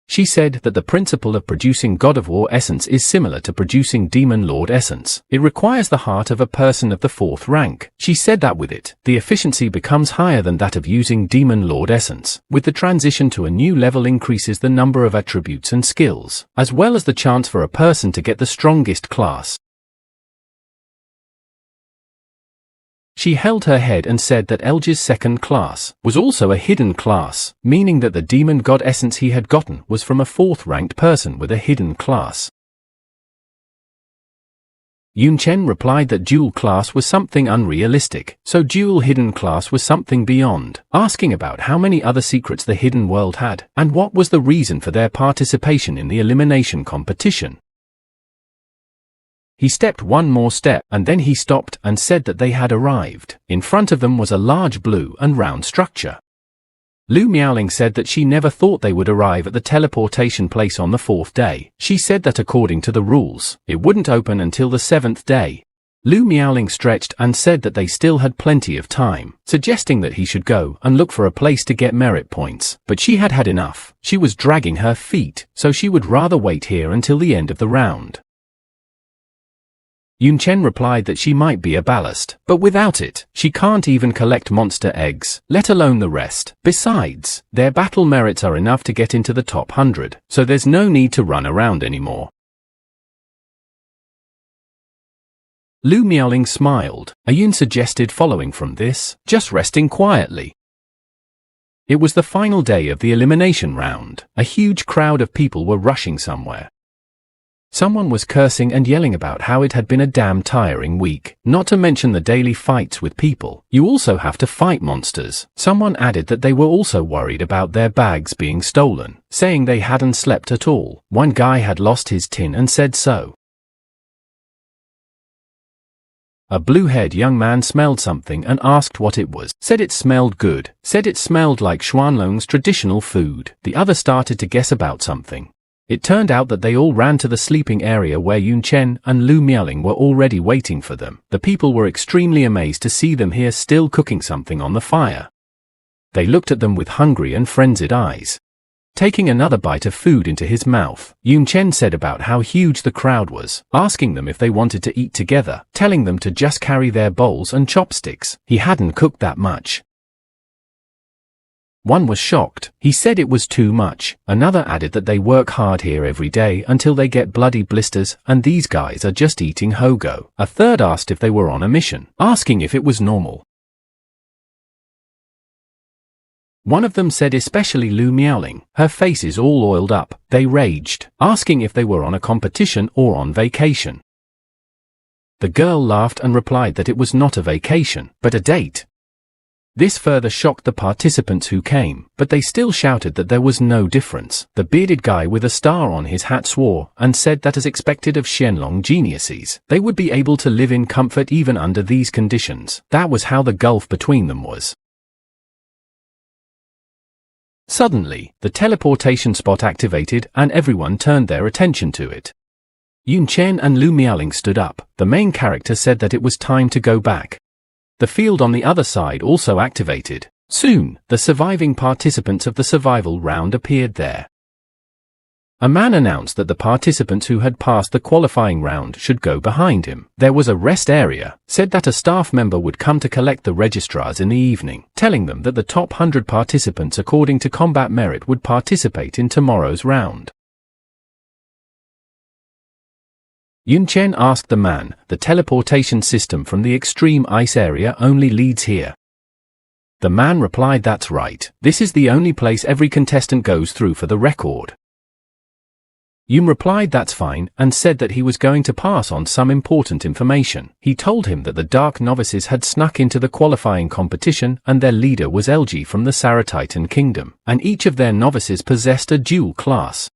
She said that the principle of producing God of War essence is similar to producing Demon Lord essence. It requires the heart of a person of the 4th rank. She said that with it, the efficiency becomes higher than that of using Demon Lord essence. With the transition to a new level increases the number of attributes and skills, as well as the chance for a person to get the strongest class. She held her head and said that Elge's 2nd class was also a hidden class, meaning that the demon god essence he had gotten was from a 4th ranked person with a hidden class. Yun Chen replied that dual class was something unrealistic, so dual hidden class was something beyond, asking about how many other secrets the hidden world had, and what was the reason for their participation in the elimination competition. He stepped one more step, and then he stopped and said that they had arrived. In front of them was a large blue and round structure. Lu Miaoling said that she never thought they would arrive at the teleportation place on the 4th day. She said that according to the rules, it wouldn't open until the 7th day. Lu Miaoling stretched and said that they still had plenty of time, suggesting that he should go and look for a place to get merit points. But she had had enough. She was dragging her feet, so she would rather wait here until the end of the round. Yun Chen replied that she might be a ballast, but without it, she can't even collect monster eggs, let alone the rest. Besides, their battle merits are enough to get into the top 100, so there's no need to run around anymore. Lu Miaoling smiled. Yun suggested following from this, just resting quietly. It was the final day of the elimination round. A huge crowd of people were rushing somewhere. Someone was cursing and yelling about how it had been a damn tiring week, not to mention the daily fights with people. You also have to fight monsters. Someone added that they were also worried about their bags being stolen, saying they hadn't slept at all. One guy had lost his tin and said so. A blue-haired young man smelled something and asked what it was. Said it smelled good. Said it smelled like Xuanlong's traditional food. The other started to guess about something. It turned out that they all ran to the sleeping area where Yun Chen and Lu Miaoling were already waiting for them. The people were extremely amazed to see them here still cooking something on the fire. They looked at them with hungry and frenzied eyes. Taking another bite of food into his mouth, Yun Chen said about how huge the crowd was, asking them if they wanted to eat together, telling them to just carry their bowls and chopsticks. He hadn't cooked that much. One was shocked. He said it was too much. Another added that they work hard here every day until they get bloody blisters, and these guys are just eating hogo. A third asked if they were on a mission, asking if it was normal. One of them said especially Lu Miaoling, her face is all oiled up. They raged, asking if they were on a competition or on vacation. The girl laughed and replied that it was not a vacation, but a date. This further shocked the participants who came, but they still shouted that there was no difference. The bearded guy with a star on his hat swore, and said that as expected of Xianlong geniuses, they would be able to live in comfort even under these conditions. That was how the gulf between them was. Suddenly, the teleportation spot activated and everyone turned their attention to it. Yun Chen and Lu Miaoling stood up. The main character said that it was time to go back. The field on the other side also activated. Soon, the surviving participants of the survival round appeared there. A man announced that the participants who had passed the qualifying round should go behind him. There was a rest area, said that a staff member would come to collect the registrars in the evening, telling them that the top 100 participants according to combat merit would participate in tomorrow's round. Yun Chen asked the man, the teleportation system from the extreme ice area only leads here. The man replied, "That's right. This is the only place every contestant goes through for the record." Yun replied that's fine, and said that he was going to pass on some important information. He told him that the Dark Novices had snuck into the qualifying competition and their leader was LG from the Saratitan Kingdom, and each of their novices possessed a dual class.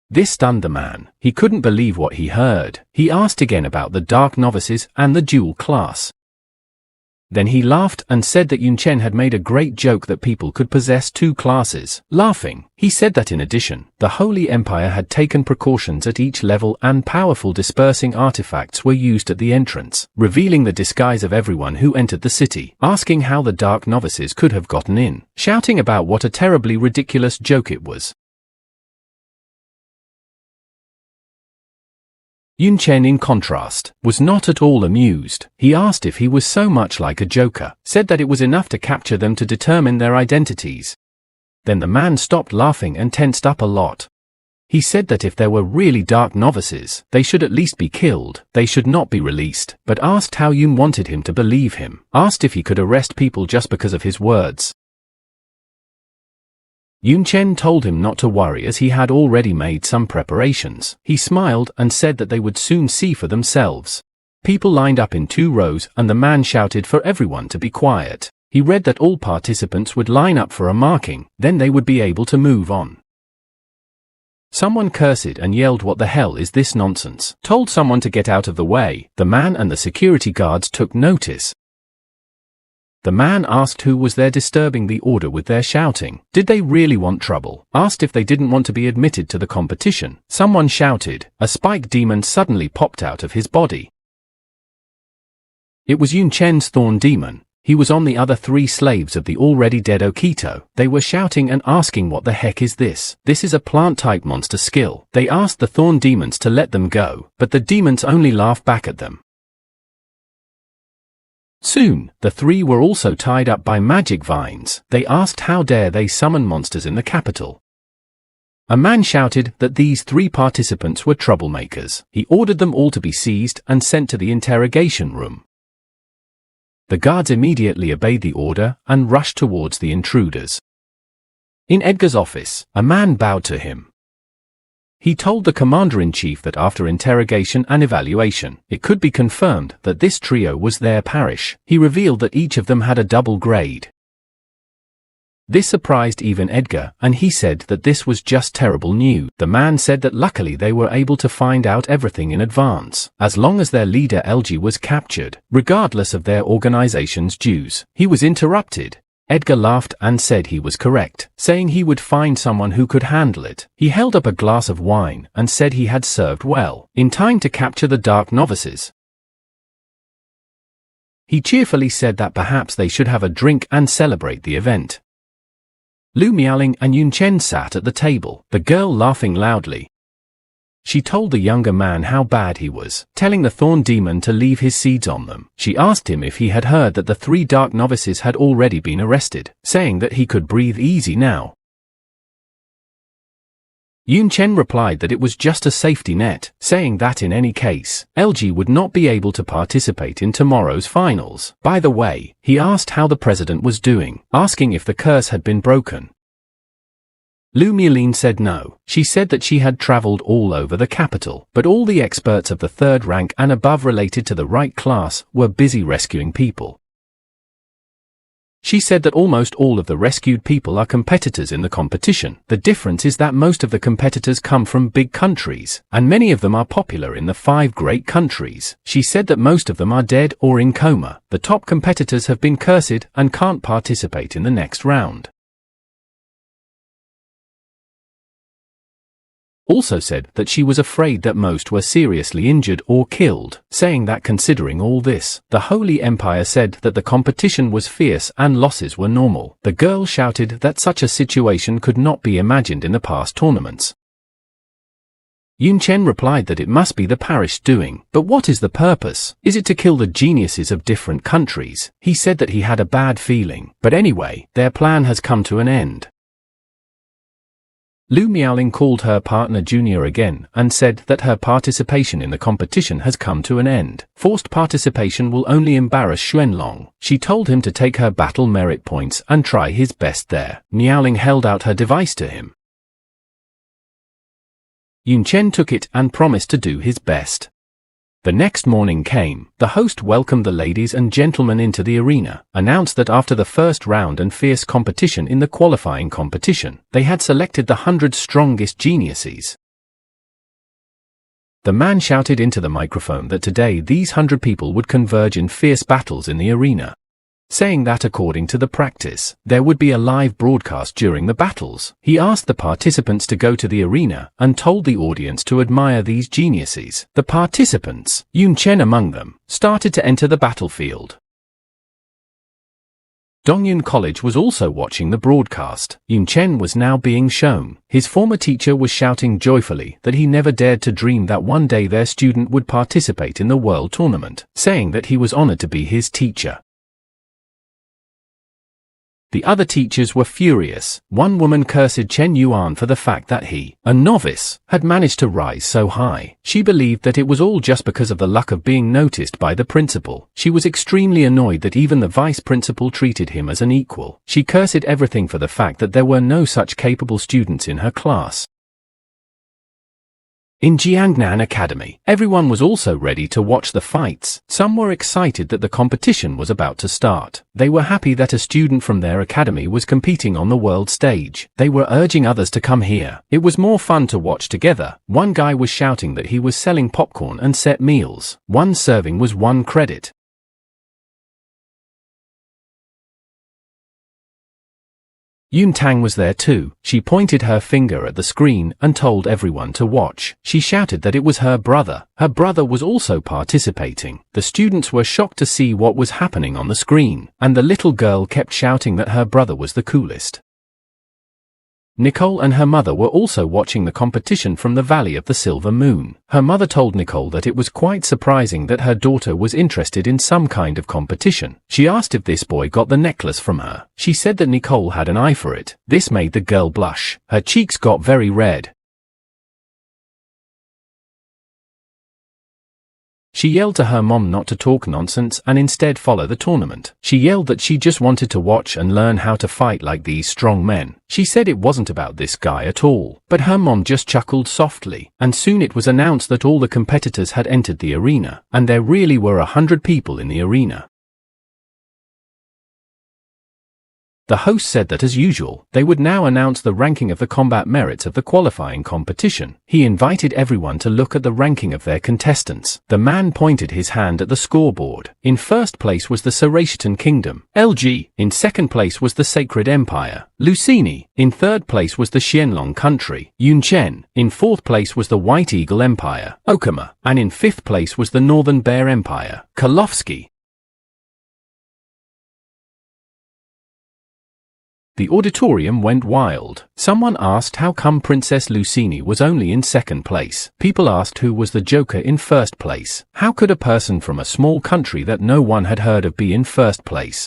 This stunned the man. He couldn't believe what he heard. He asked again about the Dark Novices and the dual class. Then he laughed and said that Yun Chen had made a great joke that people could possess two classes. Laughing, he said that in addition, the Holy Empire had taken precautions at each level and powerful dispersing artifacts were used at the entrance, revealing the disguise of everyone who entered the city, asking how the Dark Novices could have gotten in, shouting about what a terribly ridiculous joke it was. Yun Chen, in contrast, was not at all amused. He asked if he was so much like a joker, said that it was enough to capture them to determine their identities. Then the man stopped laughing and tensed up a lot. He said that if there were really Dark Novices, they should at least be killed, they should not be released, but asked how Yun wanted him to believe him, asked if he could arrest people just because of his words. Yun Chen told him not to worry as he had already made some preparations. He smiled and said that they would soon see for themselves. People lined up in 2 rows and the man shouted for everyone to be quiet. He read that all participants would line up for a marking, then they would be able to move on. Someone cursed and yelled, "What the hell is this nonsense?" Told someone to get out of the way. The man and the security guards took notice. The man asked who was there disturbing the order with their shouting. Did they really want trouble? Asked if they didn't want to be admitted to the competition. Someone shouted. A spike demon suddenly popped out of his body. It was Yun Chen's thorn demon. He was on the other 3 slaves of the already dead Okito. They were shouting and asking, "What the heck is this? This is a plant-type monster skill." They asked the thorn demons to let them go, but the demons only laughed back at them. Soon, the 3 were also tied up by magic vines. They asked how dare they summon monsters in the capital. A man shouted that these 3 participants were troublemakers. He ordered them all to be seized and sent to the interrogation room. The guards immediately obeyed the order and rushed towards the intruders. In Edgar's office, a man bowed to him. He told the commander-in-chief that after interrogation and evaluation, it could be confirmed that this trio was their parish. He revealed that each of them had a double grade. This surprised even Edgar, and he said that this was just terrible news. The man said that luckily they were able to find out everything in advance, as long as their leader LG was captured, regardless of their organization's dues. He was interrupted. Edgar laughed and said he was correct, saying he would find someone who could handle it. He held up a glass of wine and said he had served well, in time to capture the Dark Novices. He cheerfully said that perhaps they should have a drink and celebrate the event. Lu Miaoling and Yun Chen sat at the table, the girl laughing loudly. She told the younger man how bad he was, telling the thorn demon to leave his seeds on them. She asked him if he had heard that the 3 Dark Novices had already been arrested, saying that he could breathe easy now. Yun Chen replied that it was just a safety net, saying that in any case, LG would not be able to participate in tomorrow's finals. By the way, he asked how the president was doing, asking if the curse had been broken. Lu Miaoling said no. She said that she had traveled all over the capital, but all the experts of the 3rd rank and above related to the right class were busy rescuing people. She said that almost all of the rescued people are competitors in the competition. The difference is that most of the competitors come from big countries, and many of them are popular in the 5 great countries. She said that most of them are dead or in coma. The top competitors have been cursed and can't participate in the next round. Also said that she was afraid that most were seriously injured or killed, saying that considering all this, the Holy Empire said that the competition was fierce and losses were normal. The girl shouted that such a situation could not be imagined in the past tournaments. Yun Chen replied that it must be the parish doing, but what is the purpose? Is it to kill the geniuses of different countries? He said that he had a bad feeling, but anyway, their plan has come to an end. Lu Miaoling called her partner Junior again and said that her participation in the competition has come to an end. Forced participation will only embarrass Xuanlong. She told him to take her battle merit points and try his best there. Miaoling held out her device to him. Yun Chen took it and promised to do his best. The next morning came. The host welcomed the ladies and gentlemen into the arena, announced that after the first round and fierce competition in the qualifying competition, they had selected the 100 strongest geniuses. The man shouted into the microphone that today these 100 people would converge in fierce battles in the arena, saying that according to the practice, there would be a live broadcast during the battles. He asked the participants to go to the arena and told the audience to admire these geniuses. The participants, Yun Chen among them, started to enter the battlefield. Dongyun College was also watching the broadcast. Yun Chen was now being shown. His former teacher was shouting joyfully that he never dared to dream that one day their student would participate in the world tournament, saying that he was honored to be his teacher. The other teachers were furious. One woman cursed Chen Yuan for the fact that he, a novice, had managed to rise so high. She believed that it was all just because of the luck of being noticed by the principal. She was extremely annoyed that even the vice principal treated him as an equal. She cursed everything for the fact that there were no such capable students in her class. In Jiangnan Academy, everyone was also ready to watch the fights. Some were excited that the competition was about to start. They were happy that a student from their academy was competing on the world stage. They were urging others to come here. It was more fun to watch together. One guy was shouting that he was selling popcorn and set meals. One serving was 1 credit. Yun Tang was there too. She pointed her finger at the screen and told everyone to watch. She shouted that it was her brother. Her brother was also participating. The students were shocked to see what was happening on the screen, and the little girl kept shouting that her brother was the coolest. Nicole and her mother were also watching the competition from the Valley of the Silver Moon. Her mother told Nicole that it was quite surprising that her daughter was interested in some kind of competition. She asked if this boy got the necklace from her. She said that Nicole had an eye for it. This made the girl blush. Her cheeks got very red. She yelled to her mom not to talk nonsense and instead follow the tournament. She yelled that she just wanted to watch and learn how to fight like these strong men. She said it wasn't about this guy at all. But her mom just chuckled softly, and soon it was announced that all the competitors had entered the arena, and there really were 100 people in the arena. The host said that as usual, they would now announce the ranking of the combat merits of the qualifying competition. He invited everyone to look at the ranking of their contestants. The man pointed his hand at the scoreboard. In first place was the Saratian Kingdom, LG. In second place was the Sacred Empire, Lucini. In third place was the Xianlong country, Yun Chen. In fourth place was the White Eagle Empire, Okama. And in fifth place was the Northern Bear Empire, Karlovsky. The auditorium went wild. Someone asked how come Princess Lucini was only in second place. People asked who was the Joker in first place. How could a person from a small country that no one had heard of be in first place?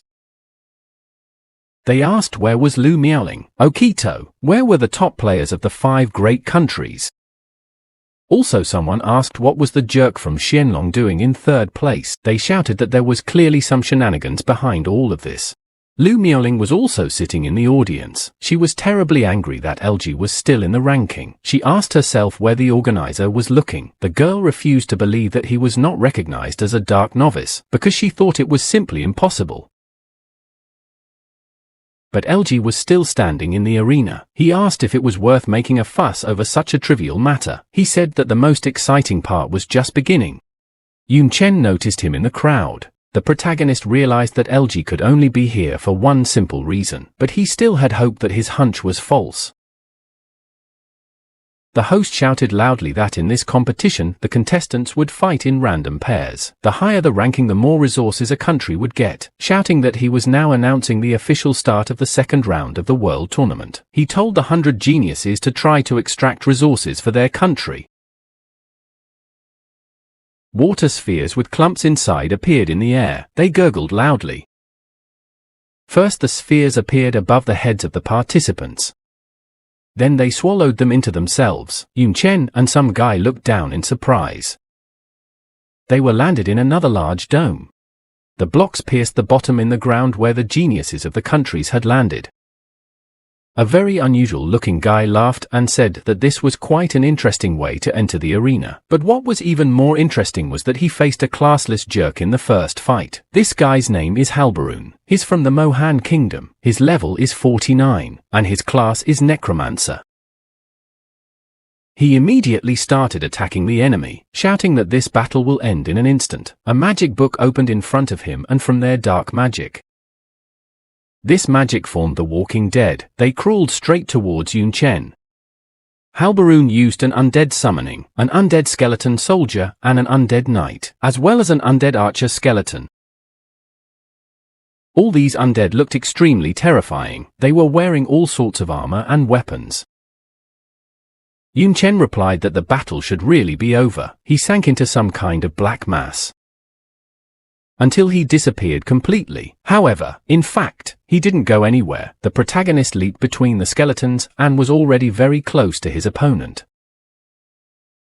They asked where was Lu Miaoling, Okito, where were the top players of the 5 great countries? Also someone asked what was the jerk from Xianlong doing in third place. They shouted that there was clearly some shenanigans behind all of this. Lu Miaoling was also sitting in the audience. She was terribly angry that LG was still in the ranking. She asked herself where the organizer was looking. The girl refused to believe that he was not recognized as a dark novice, because she thought it was simply impossible. But LG was still standing in the arena. He asked if it was worth making a fuss over such a trivial matter. He said that the most exciting part was just beginning. Yun Chen noticed him in the crowd. The protagonist realized that LG could only be here for one simple reason, but he still had hope that his hunch was false. The host shouted loudly that in this competition, the contestants would fight in random pairs. The higher the ranking, the more resources a country would get, shouting that he was now announcing the official start of the second round of the world tournament. He told the 100 geniuses to try to extract resources for their country. Water spheres with clumps inside appeared in the air. They gurgled loudly. First the spheres appeared above the heads of the participants. Then they swallowed them into themselves. Yun Chen and some guy looked down in surprise. They were landed in another large dome. The blocks pierced the bottom in the ground where the geniuses of the countries had landed. A very unusual-looking guy laughed and said that this was quite an interesting way to enter the arena. But what was even more interesting was that he faced a classless jerk in the first fight. This guy's name is Halbaroon. He's from the Mohan Kingdom. His level is 49, and his class is Necromancer. He immediately started attacking the enemy, shouting that this battle will end in an instant. A magic book opened in front of him, and from there dark magic. This magic formed the Walking Dead. They crawled straight towards Yun Chen. Halbaroon used an undead summoning, an undead skeleton soldier, and an undead knight, as well as an undead archer skeleton. All these undead looked extremely terrifying. They were wearing all sorts of armor and weapons. Yun Chen replied that the battle should really be over. He sank into some kind of black mass until he disappeared completely. However, in fact, he didn't go anywhere. The protagonist leaped between the skeletons and was already very close to his opponent.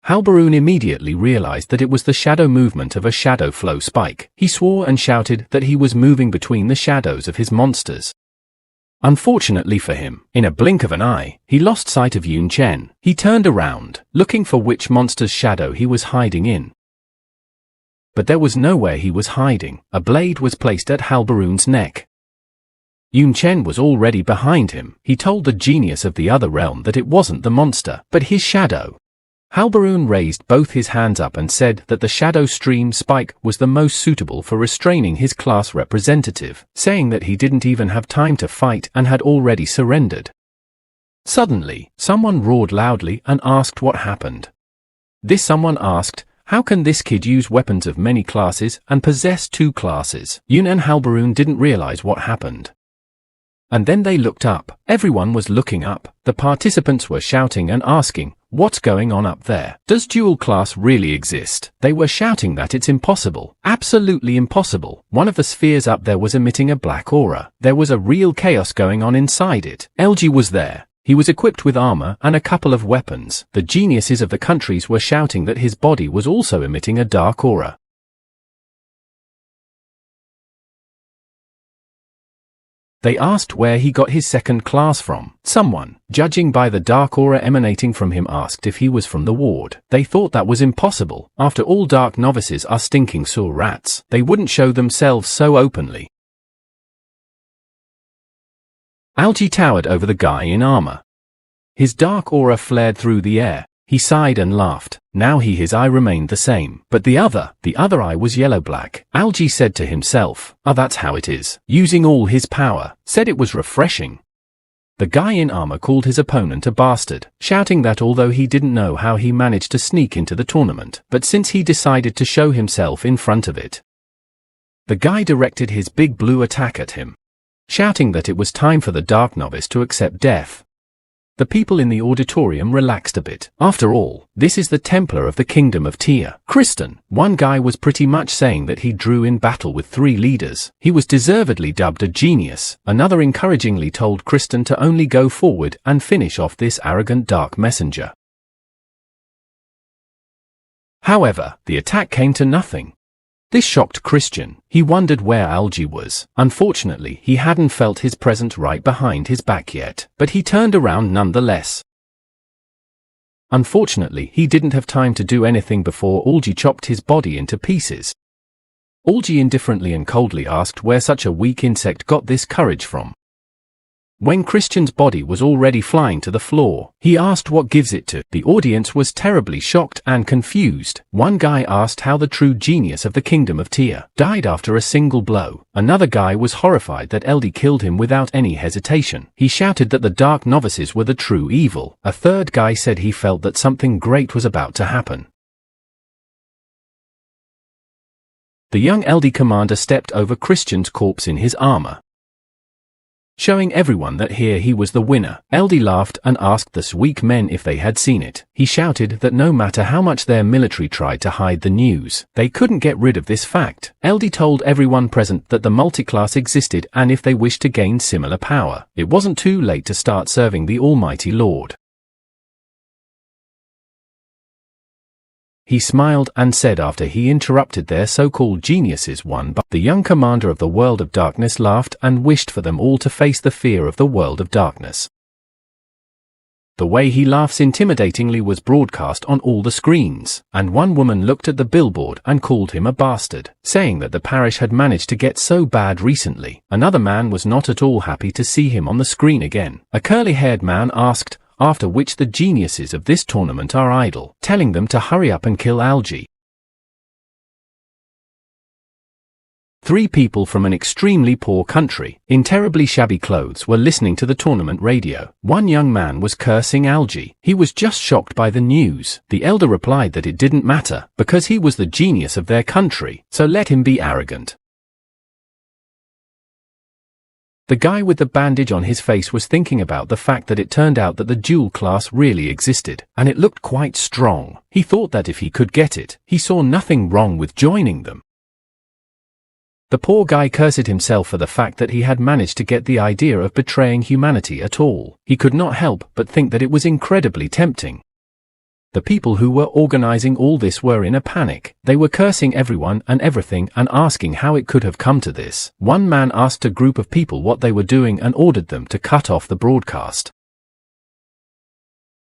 Halbaroon immediately realized that it was the shadow movement of a shadow flow spike. He swore and shouted that he was moving between the shadows of his monsters. Unfortunately for him, in a blink of an eye, he lost sight of Yun Chen. He turned around, looking for which monster's shadow he was hiding in. But there was nowhere he was hiding. A blade was placed at Halbaroon's neck. Yun Chen was already behind him. He told the genius of the other realm that it wasn't the monster, but his shadow. Halbaroon raised both his hands up and said that the shadow stream spike was the most suitable for restraining his class representative, saying that he didn't even have time to fight and had already surrendered. Suddenly, someone roared loudly and asked what happened. This someone asked, "How can this kid use weapons of many classes and possess two classes?" Yun and Halbaroon didn't realize what happened. And then they looked up. Everyone was looking up. The participants were shouting and asking, "What's going on up there? Does dual class really exist?" They were shouting that it's impossible. Absolutely impossible. One of the spheres up there was emitting a black aura. There was a real chaos going on inside it. LG was there. He was equipped with armor and a couple of weapons. The geniuses of the countries were shouting that his body was also emitting a dark aura. They asked where he got his second class from. Someone, judging by the dark aura emanating from him, asked if he was from the ward. They thought that was impossible. After all, dark novices are stinking sewer rats. They wouldn't show themselves so openly. Algae towered over the guy in armor. His dark aura flared through the air. He sighed and laughed. Now his eye remained the same, but the other eye was yellow-black. Algae said to himself, "Oh, that's how it is." Using all his power, said it was refreshing. The guy in armor called his opponent a bastard, shouting that although he didn't know how he managed to sneak into the tournament, but since he decided to show himself in front of it. The guy directed his big blue attack at him, shouting that it was time for the dark novice to accept death. The people in the auditorium relaxed a bit. After all, this is the Templar of the Kingdom of Tia. Kristen, one guy was pretty much saying that he drew in battle with 3 leaders. He was deservedly dubbed a genius. Another encouragingly told Kristen to only go forward and finish off this arrogant dark messenger. However, the attack came to nothing. This shocked Christian. He wondered where Algae was. Unfortunately, he hadn't felt his presence right behind his back yet, but he turned around nonetheless. Unfortunately, he didn't have time to do anything before Algae chopped his body into pieces. Algae indifferently and coldly asked where such a weak insect got this courage from. When Christian's body was already flying to the floor, he asked what gives it to. The audience was terribly shocked and confused. One guy asked how the true genius of the Kingdom of Tia died after a single blow. Another guy was horrified that LD killed him without any hesitation. He shouted that the dark novices were the true evil. A third guy said he felt that something great was about to happen. The young LD commander stepped over Christian's corpse in his armor, showing everyone that here he was the winner. LD laughed and asked the weak men if they had seen it. He shouted that no matter how much their military tried to hide the news, they couldn't get rid of this fact. LD told everyone present that the multiclass existed and if they wished to gain similar power, it wasn't too late to start serving the Almighty Lord. he smiled and said after he interrupted their so-called geniuses one by the young commander of the world of darkness laughed and wished for them all to face the fear of the world of darkness. The way he laughs intimidatingly was broadcast on all the screens, and one woman looked at the billboard and called him a bastard, saying that the parish had managed to get so bad recently. Another man was not at all happy to see him on the screen again. A curly-haired man asked, after which the geniuses of this tournament are idle, telling them to hurry up and kill algae. 3 people from an extremely poor country, in terribly shabby clothes, were listening to the tournament radio. One young man was cursing algae. He was just shocked by the news. The elder replied that it didn't matter, because he was the genius of their country, so let him be arrogant. The guy with the bandage on his face was thinking about the fact that it turned out that the dual class really existed, and it looked quite strong. He thought that if he could get it, he saw nothing wrong with joining them. The poor guy cursed himself for the fact that he had managed to get the idea of betraying humanity at all. He could not help but think that it was incredibly tempting. The people who were organizing all this were in a panic. They were cursing everyone and everything and asking how it could have come to this. One man asked a group of people what they were doing and ordered them to cut off the broadcast.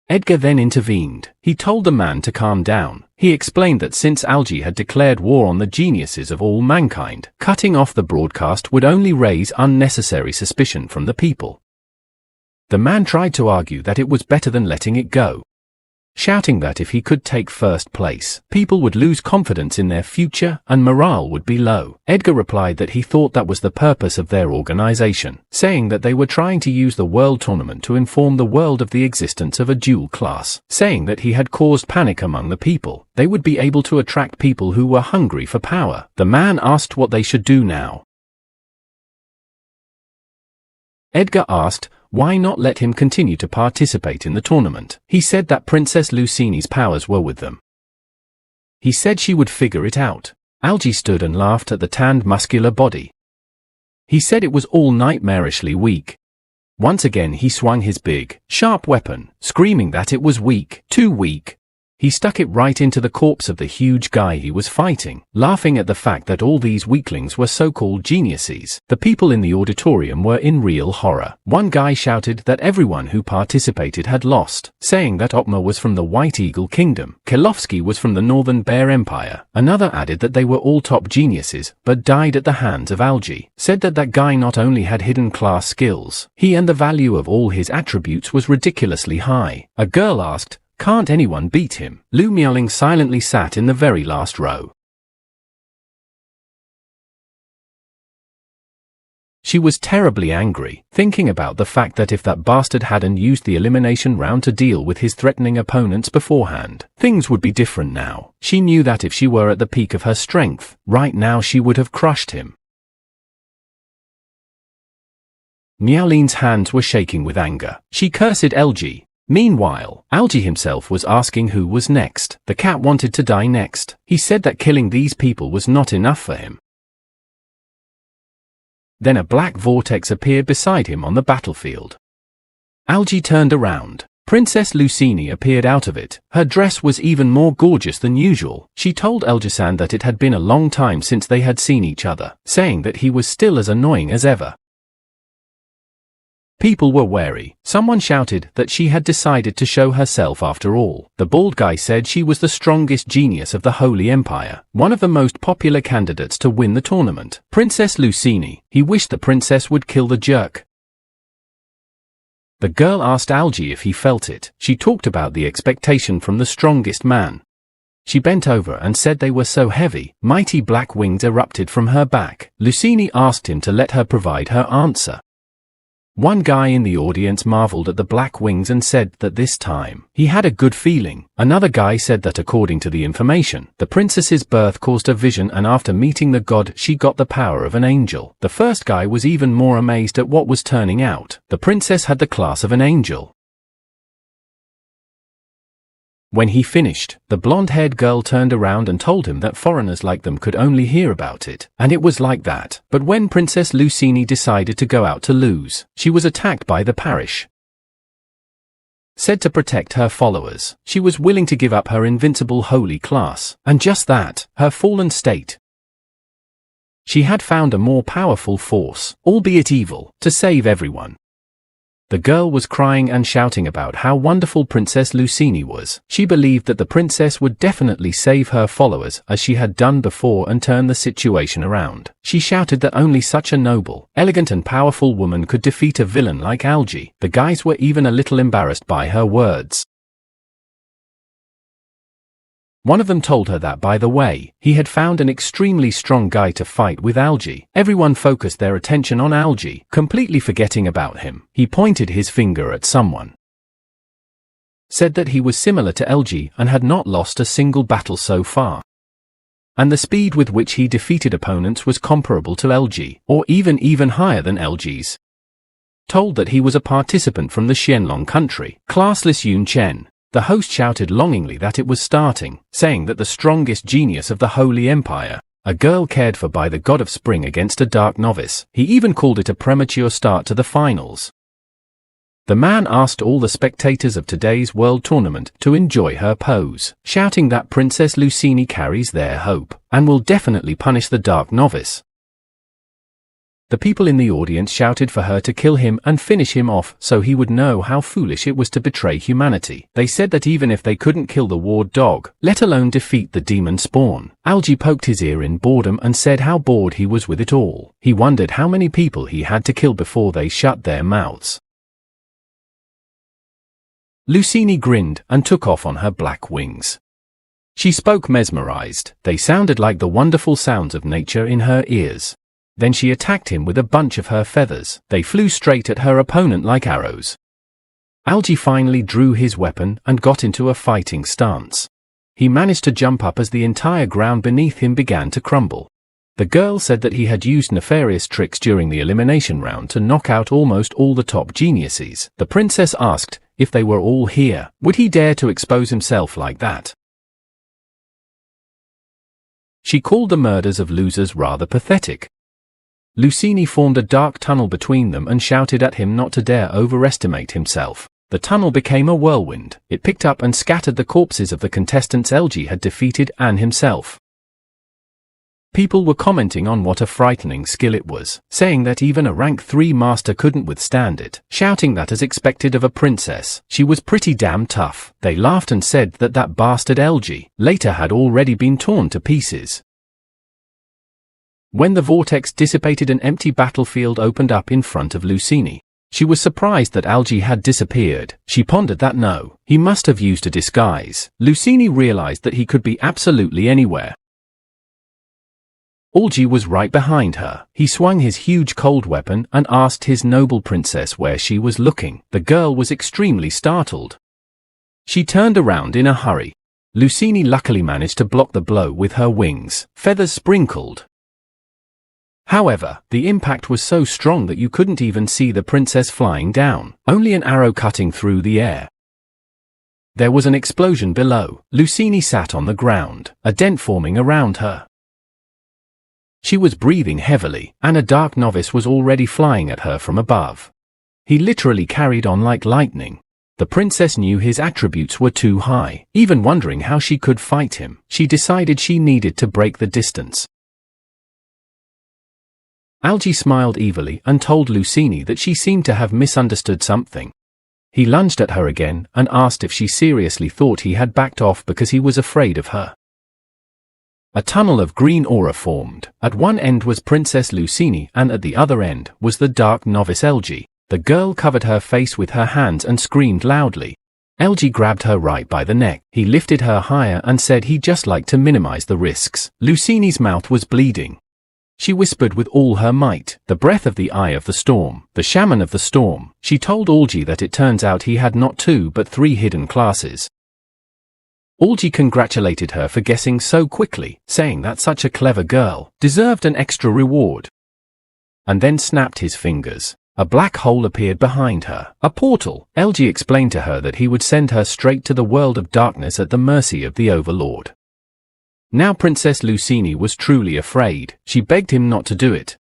Edgar then intervened. He told the man to calm down. He explained that since algae had declared war on the geniuses of all mankind, cutting off the broadcast would only raise unnecessary suspicion from the people. The man tried to argue that it was better than letting it go, shouting that if he could take first place, people would lose confidence in their future and morale would be low. Edgar replied that he thought that was the purpose of their organization, saying that they were trying to use the world tournament to inform the world of the existence of a dual class, saying that he had caused panic among the people. They would be able to attract people who were hungry for power. The man asked what they should do now. Edgar asked, why not let him continue to participate in the tournament? He said that Princess Lucini's powers were with them. He said she would figure it out. Algae stood and laughed at the tanned muscular body. He said it was all nightmarishly weak. Once again he swung his big, sharp weapon, screaming that it was weak, too weak. He stuck it right into the corpse of the huge guy he was fighting, laughing at the fact that all these weaklings were so-called geniuses. The people in the auditorium were in real horror. One guy shouted that everyone who participated had lost, saying that Okma was from the White Eagle Kingdom, Kilovsky was from the Northern Bear Empire. Another added that they were all top geniuses, but died at the hands of algae. Said that that guy not only had hidden class skills, he and the value of all his attributes was ridiculously high. A girl asked, can't anyone beat him? Lu Miaoling silently sat in the very last row. She was terribly angry, thinking about the fact that if that bastard hadn't used the elimination round to deal with his threatening opponents beforehand, things would be different now. She knew that if she were at the peak of her strength, right now she would have crushed him. Miaoling's hands were shaking with anger. She cursed algae. Meanwhile, Algae himself was asking who was next. The cat wanted to die next. He said that killing these people was not enough for him. Then a black vortex appeared beside him on the battlefield. Algae turned around. Princess Lucini appeared out of it. Her dress was even more gorgeous than usual. She told Elgisan that it had been a long time since they had seen each other, saying that he was still as annoying as ever. People were wary. Someone shouted that she had decided to show herself after all. The bald guy said she was the strongest genius of the Holy Empire, one of the most popular candidates to win the tournament. Princess Lucini. He wished the princess would kill the jerk. The girl asked Algae if he felt it. She talked about the expectation from the strongest man. She bent over and said they were so heavy, mighty black wings erupted from her back. Lucini asked him to let her provide her answer. One guy in the audience marveled at the black wings and said that this time, he had a good feeling. Another guy said that according to the information, the princess's birth caused a vision and after meeting the god she got the power of an angel. The first guy was even more amazed at what was turning out. The princess had the class of an angel. When he finished, the blonde-haired girl turned around and told him that foreigners like them could only hear about it, and it was like that. But when Princess Lucini decided to go out to lose, she was attacked by the parish. said to protect her followers. She was willing to give up her invincible holy class, and just that, her fallen state. She had found a more powerful force, albeit evil, to save everyone. The girl was crying and shouting about how wonderful Princess Lucini was. She believed that the princess would definitely save her followers as she had done before and turn the situation around. She shouted that only such a noble, elegant and powerful woman could defeat a villain like Algie. The guys were even a little embarrassed by her words. One of them told her that, by the way, he had found an extremely strong guy to fight with Algie. Everyone focused their attention on Algie, completely forgetting about him. He pointed his finger at someone, said that he was similar to Algie and had not lost a single battle so far, and the speed with which he defeated opponents was comparable to Algie, or even higher than Algie's. Told that he was a participant from the Xianlong country, classless Yun Chen. The host shouted longingly that it was starting, saying that the strongest genius of the Holy Empire, a girl cared for by the god of spring against a dark novice. He even called it a premature start to the finals. The man asked all the spectators of today's world tournament to enjoy her pose, shouting that Princess Lucini carries their hope, and will definitely punish the dark novice. The people in the audience shouted for her to kill him and finish him off so he would know how foolish it was to betray humanity. They said that even if they couldn't kill the ward dog, let alone defeat the demon spawn. Algie poked his ear in boredom and said how bored he was with it all. He wondered how many people he had to kill before they shut their mouths. Lucini grinned and took off on her black wings. She spoke mesmerized. They sounded like the wonderful sounds of nature in her ears. Then she attacked him with a bunch of her feathers. They flew straight at her opponent like arrows. Algie finally drew his weapon and got into a fighting stance. He managed to jump up as the entire ground beneath him began to crumble. The girl said that he had used nefarious tricks during the elimination round to knock out almost all the top geniuses. The princess asked, if they were all here, would he dare to expose himself like that? She called the murders of losers rather pathetic. Lucini formed a dark tunnel between them and shouted at him not to dare overestimate himself. The tunnel became a whirlwind. It picked up and scattered the corpses of the contestants Algie had defeated and himself. People were commenting on what a frightening skill it was, saying that even a rank 3 master couldn't withstand it, shouting that as expected of a princess, she was pretty damn tough. They laughed and said that that bastard Algie later had already been torn to pieces. When the vortex dissipated, an empty battlefield opened up in front of Lucini. She was surprised that Algie had disappeared. She pondered that no, he must have used a disguise. Lucini realized that he could be absolutely anywhere. Algie was right behind her. He swung his huge cold weapon and asked his noble princess where she was looking. The girl was extremely startled. She turned around in a hurry. Lucini luckily managed to block the blow with her wings. Feathers sprinkled. However, the impact was so strong that you couldn't even see the princess flying down, only an arrow cutting through the air. There was an explosion below. Lucini sat on the ground, a dent forming around her. She was breathing heavily, and a dark novice was already flying at her from above. He literally carried on like lightning. The princess knew his attributes were too high. Even wondering how she could fight him, she decided she needed to break the distance. Algie smiled evilly and told Lucini that she seemed to have misunderstood something. He lunged at her again and asked if she seriously thought he had backed off because he was afraid of her. A tunnel of green aura formed. At one end was Princess Lucini and at the other end was the dark novice Algie. The girl covered her face with her hands and screamed loudly. Algie grabbed her right by the neck. He lifted her higher and said he'd just like to minimize the risks. Lucini's mouth was bleeding. She whispered with all her might, the breath of the eye of the storm, the shaman of the storm. She told Algie that it turns out he had not 2 but 3 hidden classes. Algie congratulated her for guessing so quickly, saying that such a clever girl deserved an extra reward. And then snapped his fingers. A black hole appeared behind her, a portal. Algie explained to her that he would send her straight to the world of darkness at the mercy of the Overlord. Now Princess Lucini was truly afraid. She begged him not to do it.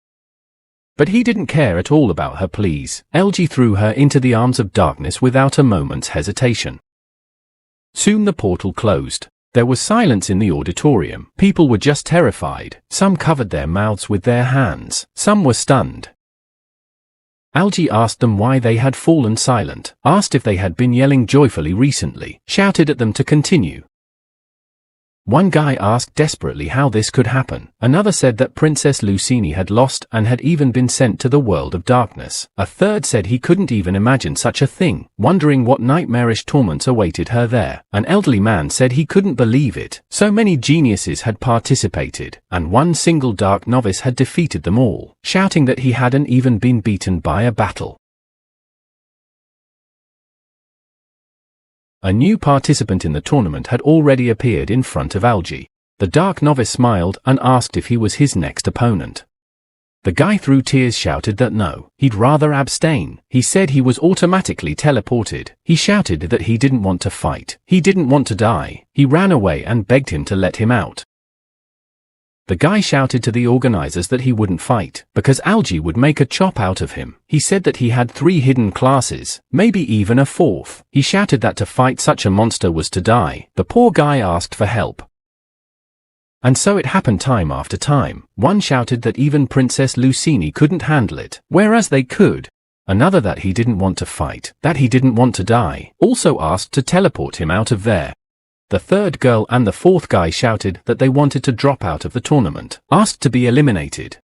But he didn't care at all about her pleas. LG threw her into the arms of darkness without a moment's hesitation. Soon the portal closed. There was silence in the auditorium. People were just terrified. Some covered their mouths with their hands. Some were stunned. Algie asked them why they had fallen silent, asked if they had been yelling joyfully recently, shouted at them to continue. One guy asked desperately how this could happen. Another said that Princess Lucini had lost and had even been sent to the world of darkness. A third said he couldn't even imagine such a thing, wondering what nightmarish torments awaited her there. An elderly man said he couldn't believe it. So many geniuses had participated, and one single dark novice had defeated them all, shouting that he hadn't even been beaten by a battle. A new participant in the tournament had already appeared in front of Algie. The dark novice smiled and asked if he was his next opponent. The guy through tears shouted that no, he'd rather abstain. He said he was automatically teleported. He shouted that he didn't want to fight. He didn't want to die. He ran away and begged him to let him out. The guy shouted to the organizers that he wouldn't fight, because Algie would make a chop out of him. He said that he had 3 hidden classes, maybe even a 4th. He shouted that to fight such a monster was to die. The poor guy asked for help. And so it happened time after time. One shouted that even Princess Lucini couldn't handle it, whereas they could. Another that he didn't want to fight, that he didn't want to die, also asked to teleport him out of there. The third girl and the 4th guy shouted that they wanted to drop out of the tournament, asked to be eliminated.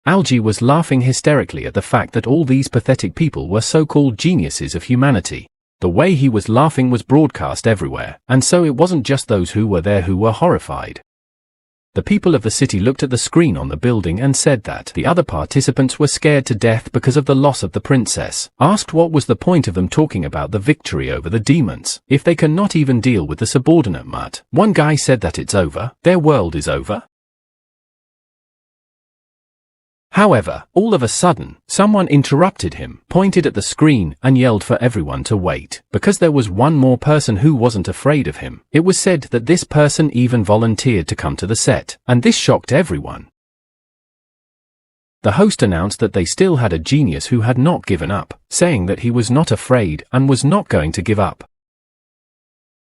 Algie was laughing hysterically at the fact that all these pathetic people were so-called geniuses of humanity. The way he was laughing was broadcast everywhere, and so it wasn't just those who were there who were horrified. The people of the city looked at the screen on the building and said that the other participants were scared to death because of the loss of the princess, asked what was the point of them talking about the victory over the demons, if they cannot even deal with the subordinate mutt. One guy said that it's over, their world is over. However, all of a sudden, someone interrupted him, pointed at the screen, and yelled for everyone to wait, because there was one more person who wasn't afraid of him. It was said that this person even volunteered to come to the set, and this shocked everyone. The host announced that they still had a genius who had not given up, saying that he was not afraid and was not going to give up.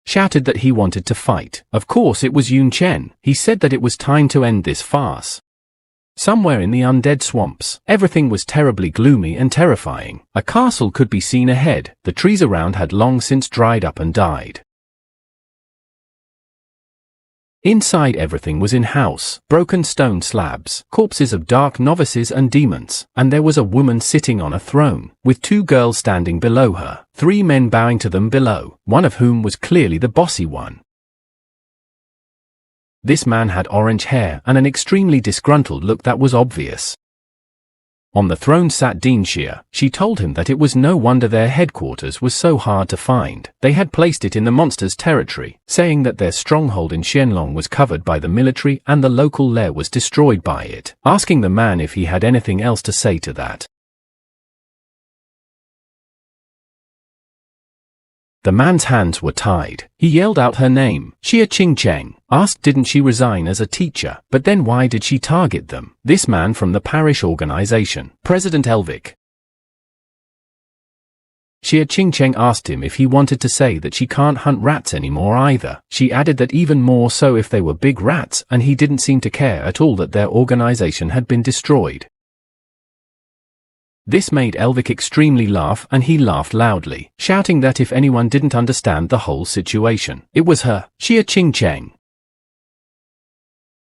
Shouted that he wanted to fight. Of course it was Yun Chen. He said that it was time to end this farce. Somewhere in the undead swamps, everything was terribly gloomy and terrifying. A castle could be seen ahead. The trees around had long since dried up and died. Inside everything was in house, broken stone slabs, corpses of dark novices and demons, and there was a woman sitting on a throne, with 2 girls standing below her, 3 men bowing to them below, one of whom was clearly the bossy one. This man had orange hair and an extremely disgruntled look that was obvious. On the throne sat Dean Xia. She told him that it was no wonder their headquarters was so hard to find. They had placed it in the monsters' territory, saying that their stronghold in Xianlong was covered by the military and the local lair was destroyed by it, asking the man if he had anything else to say to that. The man's hands were tied. He yelled out her name, Xia Qingcheng, asked didn't she resign as a teacher, but then why did she target them? This man from the parish organization, President Elvic. Xia Qingcheng asked him if he wanted to say that she can't hunt rats anymore either. She added that even more so if they were big rats, and he didn't seem to care at all that their organization had been destroyed. This made Elvic extremely laugh, and he laughed loudly, shouting that if anyone didn't understand the whole situation, it was her, Xia Qingcheng.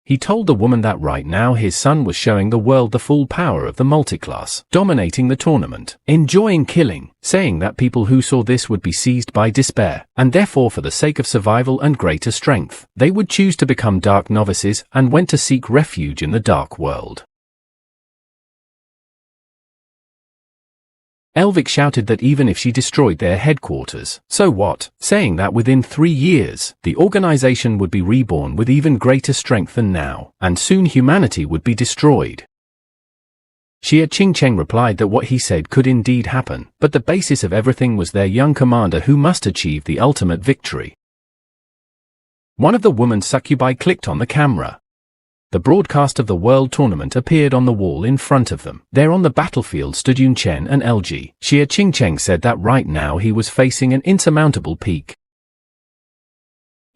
He told the woman that right now his son was showing the world the full power of the multiclass, dominating the tournament, enjoying killing, saying that people who saw this would be seized by despair, and therefore for the sake of survival and greater strength, they would choose to become dark novices and went to seek refuge in the dark world. Elvic shouted that even if she destroyed their headquarters, so what, saying that within 3 years, the organization would be reborn with even greater strength than now, and soon humanity would be destroyed. Xia Qingcheng replied that what he said could indeed happen, but the basis of everything was their young commander who must achieve the ultimate victory. One of the woman's succubi clicked on the camera. The broadcast of the World Tournament appeared on the wall in front of them. There on the battlefield stood Yun Chen and LG. Xie Qingcheng said that right now he was facing an insurmountable peak.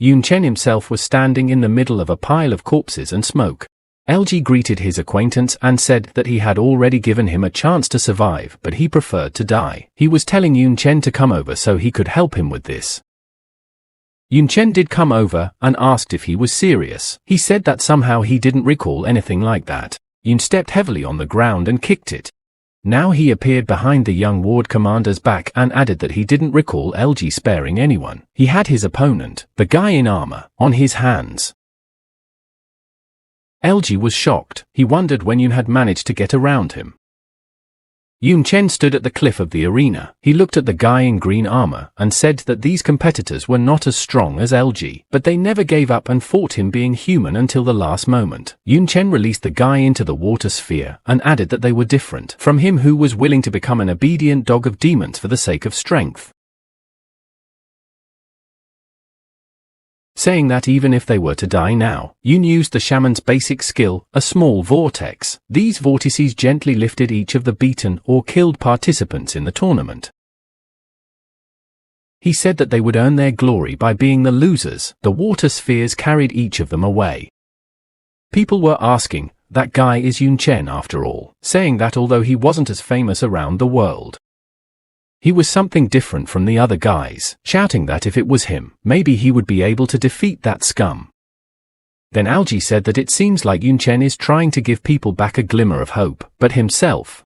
Yun Chen himself was standing in the middle of a pile of corpses and smoke. LG greeted his acquaintance and said that he had already given him a chance to survive, but he preferred to die. He was telling Yun Chen to come over so he could help him with this. Yun Chen did come over and asked if he was serious. He said that somehow he didn't recall anything like that. Yun stepped heavily on the ground and kicked it. Now he appeared behind the young ward commander's back and added that he didn't recall LG sparing anyone. He had his opponent, the guy in armor, on his hands. LG was shocked. He wondered when Yun had managed to get around him. Yun Chen stood at the cliff of the arena. He looked at the guy in green armor and said that these competitors were not as strong as LG, but they never gave up and fought him being human until the last moment. Yun Chen released the guy into the water sphere and added that they were different from him who was willing to become an obedient dog of demons for the sake of strength, saying that even if they were to die now, Yun used the shaman's basic skill, a small vortex. These vortices gently lifted each of the beaten or killed participants in the tournament. He said that they would earn their glory by being the losers. The water spheres carried each of them away. People were asking, that guy is Yun Chen after all, saying that although he wasn't as famous around the world, he was something different from the other guys, shouting that if it was him, maybe he would be able to defeat that scum. Then Algie said that it seems like Yun Chen is trying to give people back a glimmer of hope, but himself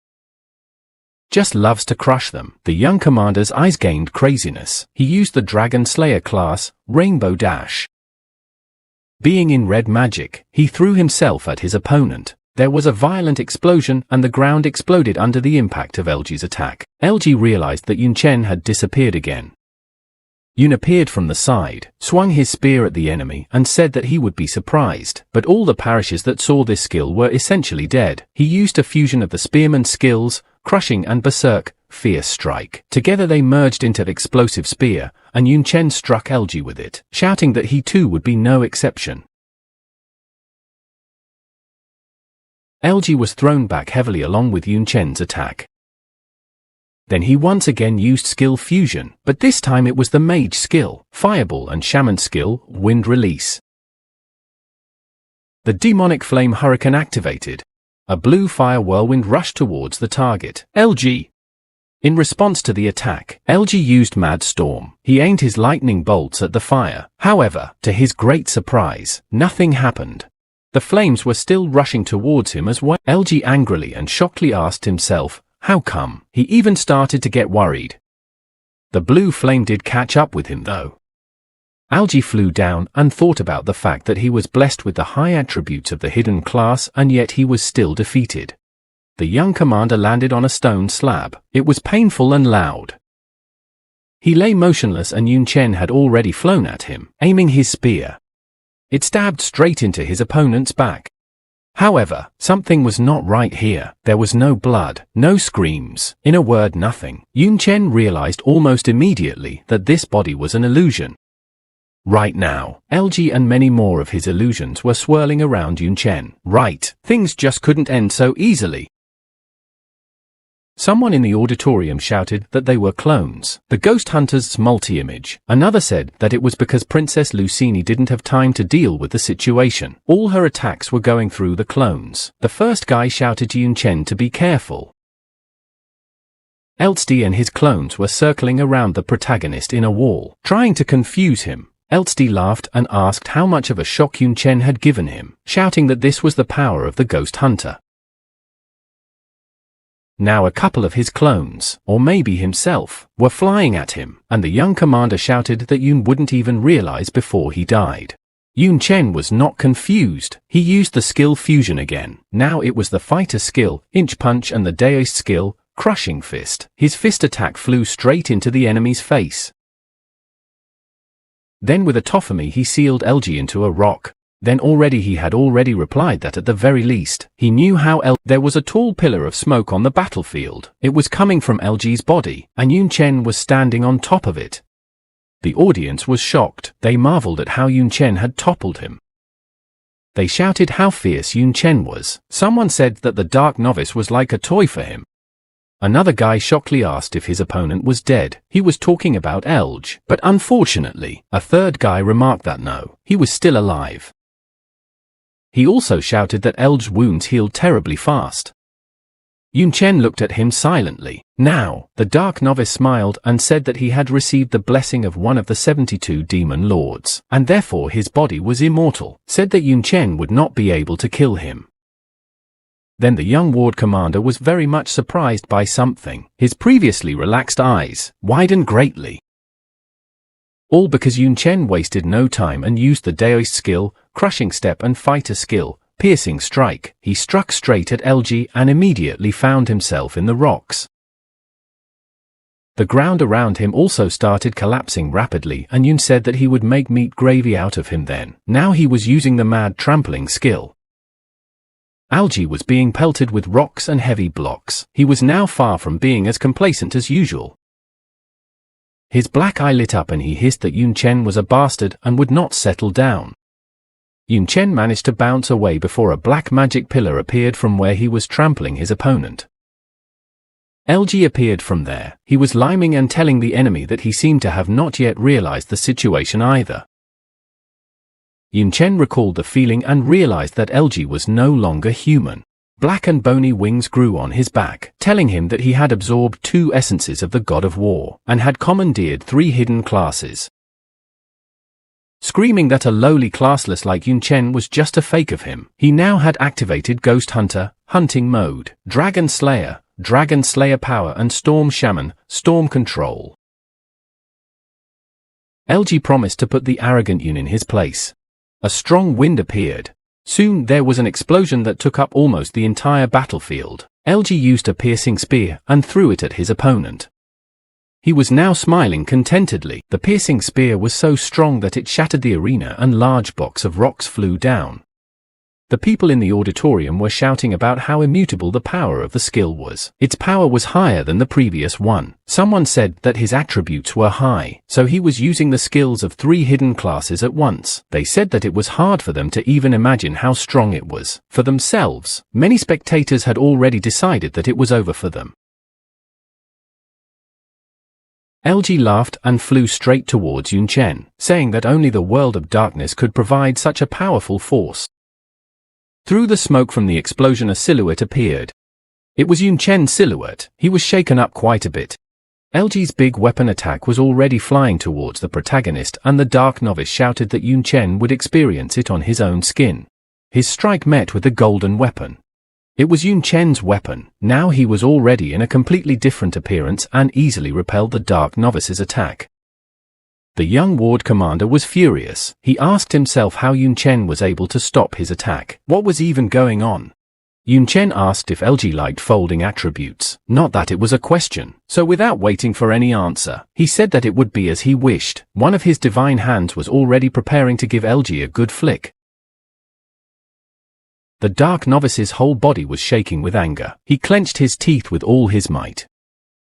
just loves to crush them. The young commander's eyes gained craziness. He used the Dragon Slayer class, Rainbow Dash. Being in red magic, he threw himself at his opponent. There was a violent explosion and the ground exploded under the impact of LG's attack. LG realized that Yun Chen had disappeared again. Yun appeared from the side, swung his spear at the enemy and said that he would be surprised, but all the parishes that saw this skill were essentially dead. He used a fusion of the spearman's skills, crushing and berserk, fierce strike. Together they merged into explosive spear, and Yun Chen struck LG with it, shouting that he too would be no exception. LG was thrown back heavily along with Yun Chen's attack. Then he once again used skill fusion, but this time it was the mage skill, fireball, and shaman skill, wind release. The demonic flame hurricane activated. A blue fire whirlwind rushed towards the target, LG. In response to the attack, LG used Mad Storm. He aimed his lightning bolts at the fire. However, to his great surprise, nothing happened. The flames were still rushing towards him as well. LG angrily and shockedly asked himself, how come? He even started to get worried. The blue flame did catch up with him though. LG flew down and thought about the fact that he was blessed with the high attributes of the hidden class and yet he was still defeated. The young commander landed on a stone slab. It was painful and loud. He lay motionless and Yun Chen had already flown at him, aiming his spear. It stabbed straight into his opponent's back. However, something was not right here. There was no blood, no screams, in a word, nothing. Yun Chen realized almost immediately that this body was an illusion. Right now, LG and many more of his illusions were swirling around Yun Chen. Right, things just couldn't end so easily. Someone in the auditorium shouted that they were clones. The ghost hunter's multi-image. Another said that it was because Princess Lucini didn't have time to deal with the situation. All her attacks were going through the clones. The first guy shouted to Yun Chen to be careful. Eltsty and his clones were circling around the protagonist in a wall, trying to confuse him. Eltsty laughed and asked how much of a shock Yun Chen had given him, shouting that this was the power of the ghost hunter. Now a couple of his clones, or maybe himself, were flying at him, and the young commander shouted that Yun wouldn't even realize before he died. Yun Chen was not confused. He used the skill fusion again. Now it was the fighter skill, inch punch, and the deist skill, crushing fist. His fist attack flew straight into the enemy's face. Then with a tophemy he sealed LG into a rock. Then he had already replied that at the very least, he knew how there was a tall pillar of smoke on the battlefield. It was coming from LG's body, and Yun Chen was standing on top of it. The audience was shocked. They marveled at how Yun Chen had toppled him. They shouted how fierce Yun Chen was. Someone said that the dark novice was like a toy for him. Another guy shockingly asked if his opponent was dead. He was talking about Elge, but unfortunately, a third guy remarked that no, he was still alive. He also shouted that Elge's wounds healed terribly fast. Yun Chen looked at him silently. Now, the dark novice smiled and said that he had received the blessing of one of the 72 demon lords, and therefore his body was immortal, said that Yun Chen would not be able to kill him. Then the young ward commander was very much surprised by something. His previously relaxed eyes widened greatly. All because Yun Chen wasted no time and used the Daoist skill, crushing step and fighter skill, piercing strike. He struck straight at LG and immediately found himself in the rocks. The ground around him also started collapsing rapidly, and Yun said that he would make meat gravy out of him then. Now he was using the mad trampling skill. Algae was being pelted with rocks and heavy blocks. He was now far from being as complacent as usual. His black eye lit up and he hissed that Yun Chen was a bastard and would not settle down. Yun Chen managed to bounce away before a black magic pillar appeared from where he was trampling his opponent. LG appeared from there. He was liming and telling the enemy that he seemed to have not yet realized the situation either. Yun Chen recalled the feeling and realized that LG was no longer human. Black and bony wings grew on his back, telling him that he had absorbed 2 essences of the god of war, and had commandeered 3 hidden classes. Screaming that a lowly classless like Yun Chen was just a fake of him, he now had activated Ghost Hunter, Hunting Mode, Dragon Slayer Power and Storm Shaman, Storm Control. LG promised to put the arrogant Yun in his place. A strong wind appeared. Soon there was an explosion that took up almost the entire battlefield. LG used a piercing spear and threw it at his opponent. He was now smiling contentedly. The piercing spear was so strong that it shattered the arena and large blocks of rocks flew down. The people in the auditorium were shouting about how immutable the power of the skill was. Its power was higher than the previous one. Someone said that his attributes were high, so he was using the skills of 3 hidden classes at once. They said that it was hard for them to even imagine how strong it was. For themselves, many spectators had already decided that it was over for them. LG laughed and flew straight towards Yun Chen, saying that only the world of darkness could provide such a powerful force. Through the smoke from the explosion a silhouette appeared. It was Yun Chen's silhouette. He was shaken up quite a bit. LG's big weapon attack was already flying towards the protagonist, and the dark novice shouted that Yun Chen would experience it on his own skin. His strike met with the golden weapon. It was Yun Chen's weapon. Now he was already in a completely different appearance and easily repelled the dark novice's attack. The young ward commander was furious. He asked himself how Yun Chen was able to stop his attack. What was even going on? Yun Chen asked if LG liked folding attributes. Not that it was a question. So without waiting for any answer, he said that it would be as he wished. One of his divine hands was already preparing to give LG a good flick. The dark novice's whole body was shaking with anger. He clenched his teeth with all his might.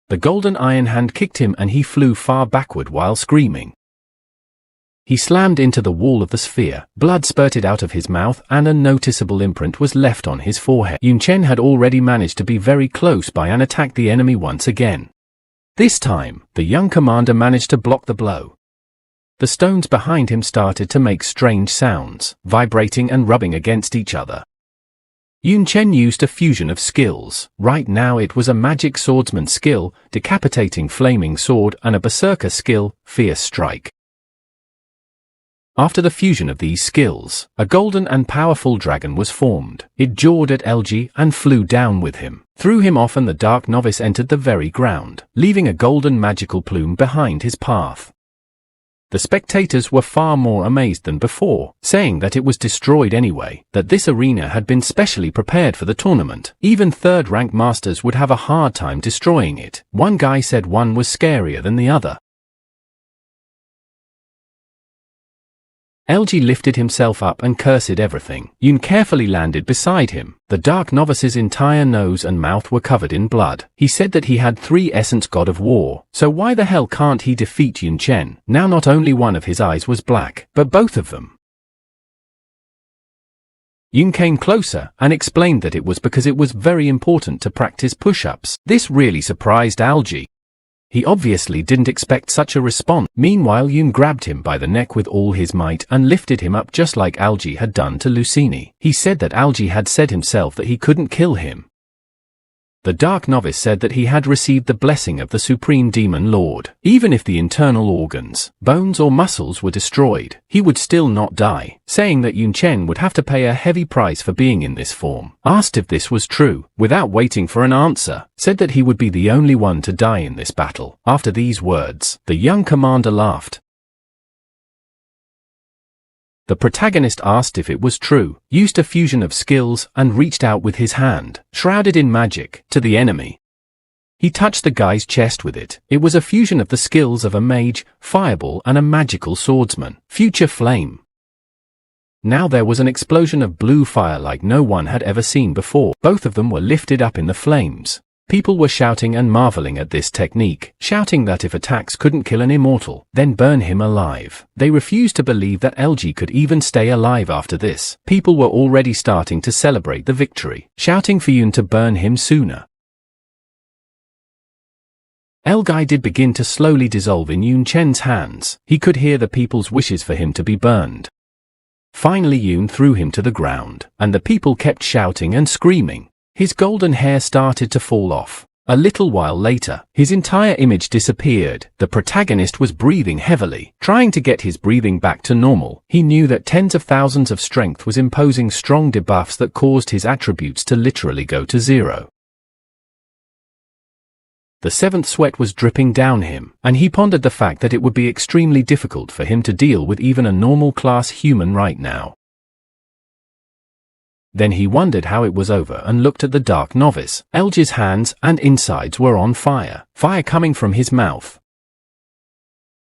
The golden iron hand kicked him and he flew far backward while screaming. He slammed into the wall of the sphere. Blood spurted out of his mouth and a noticeable imprint was left on his forehead. Yun Chen had already managed to be very close by and attack the enemy once again. This time, the young commander managed to block the blow. The stones behind him started to make strange sounds, vibrating and rubbing against each other. Yun Chen used a fusion of skills. Right now it was a magic swordsman skill, decapitating flaming sword, and a berserker skill, fierce strike. After the fusion of these skills, a golden and powerful dragon was formed. It jawed at LG and flew down with him, threw him off, and the dark novice entered the very ground, leaving a golden magical plume behind his path. The spectators were far more amazed than before, saying that it was destroyed anyway, that this arena had been specially prepared for the tournament. Even third-rank masters would have a hard time destroying it. One guy said one was scarier than the other. LG lifted himself up and cursed everything. Yun carefully landed beside him. The dark novice's entire nose and mouth were covered in blood. He said that he had 3 essence god of war, so why the hell can't he defeat Yun Chen? Now not only one of his eyes was black, but both of them. Yun came closer and explained that it was because it was very important to practice push-ups. This really surprised Algae. He obviously didn't expect such a response. Meanwhile, Yun grabbed him by the neck with all his might and lifted him up just like Algae had done to Lucini. He said that Algae had said himself that he couldn't kill him. The Dark Novice said that he had received the blessing of the Supreme Demon Lord. Even if the internal organs, bones or muscles were destroyed, he would still not die, saying that Yun Chen would have to pay a heavy price for being in this form. Asked if this was true, without waiting for an answer, said that he would be the only one to die in this battle. After these words, the young commander laughed. The protagonist asked if it was true, used a fusion of skills, and reached out with his hand, shrouded in magic, to the enemy. He touched the guy's chest with it. It was a fusion of the skills of a mage, fireball, and a magical swordsman. Future flame. Now there was an explosion of blue fire like no one had ever seen before. Both of them were lifted up in the flames. People were shouting and marveling at this technique, shouting that if attacks couldn't kill an immortal, then burn him alive. They refused to believe that LG could even stay alive after this. People were already starting to celebrate the victory, shouting for Yun to burn him sooner. LG did begin to slowly dissolve in Yun Chen's hands. He could hear the people's wishes for him to be burned. Finally Yun threw him to the ground, and the people kept shouting and screaming. His golden hair started to fall off. A little while later, his entire image disappeared. The protagonist was breathing heavily, trying to get his breathing back to normal. He knew that tens of thousands of strength was imposing strong debuffs that caused his attributes to literally go to zero. The seventh sweat was dripping down him, and he pondered the fact that it would be extremely difficult for him to deal with even a normal class human right now. Then he wondered how it was over and looked at the Dark Novice. LG's hands and insides were on fire, fire coming from his mouth.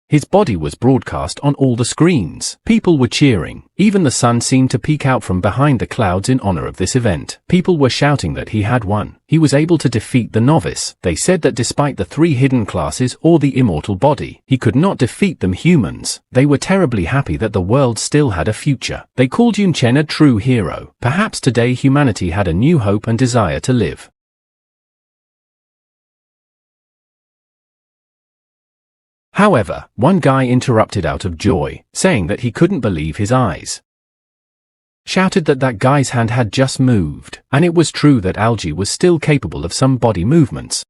His body was broadcast on all the screens. People were cheering. Even the sun seemed to peek out from behind the clouds in honor of this event. People were shouting that he had won. He was able to defeat the novice. They said that despite the 3 hidden classes or the immortal body, he could not defeat them humans. They were terribly happy that the world still had a future. They called Yun Chen a true hero. Perhaps today humanity had a new hope and desire to live. However, one guy interrupted out of joy, saying that he couldn't believe his eyes. Shouted that that guy's hand had just moved, and it was true that Algae was still capable of some body movements.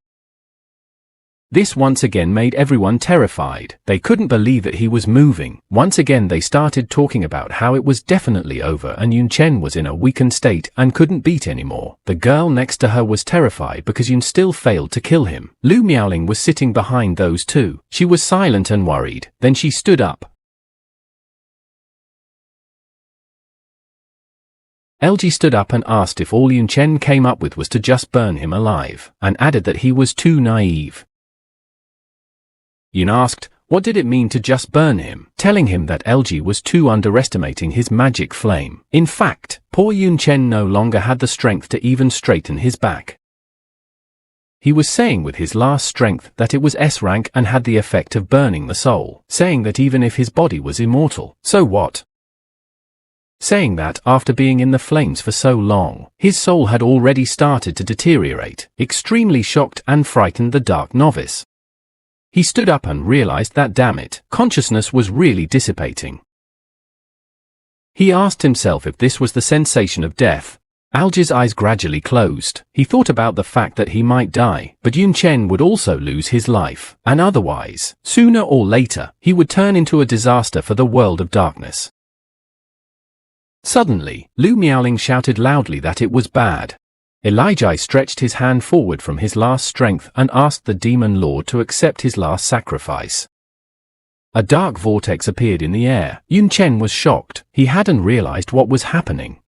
This once again made everyone terrified. They couldn't believe that he was moving. Once again they started talking about how it was definitely over and Yun Chen was in a weakened state and couldn't beat anymore. The girl next to her was terrified because Yun still failed to kill him. Lu Miaoling was sitting behind those two. She was silent and worried. Then she stood up. LG stood up and asked if all Yun Chen came up with was to just burn him alive, and added that he was too naive. Yun asked, what did it mean to just burn him, telling him that LG was too underestimating his magic flame. In fact, poor Yun Chen no longer had the strength to even straighten his back. He was saying with his last strength that it was S rank and had the effect of burning the soul, saying that even if his body was immortal, so what? Saying that after being in the flames for so long, his soul had already started to deteriorate, extremely shocked and frightened the Dark Novice. He stood up and realized that damn it, consciousness was really dissipating. He asked himself if this was the sensation of death. Alga's eyes gradually closed. He thought about the fact that he might die, but Yun Chen would also lose his life, and otherwise, sooner or later, he would turn into a disaster for the world of darkness. Suddenly, Lu Miaoling shouted loudly that it was bad. Elijah stretched his hand forward from his last strength and asked the Demon Lord to accept his last sacrifice. A dark vortex appeared in the air. Yun Chen was shocked. He hadn't realized what was happening.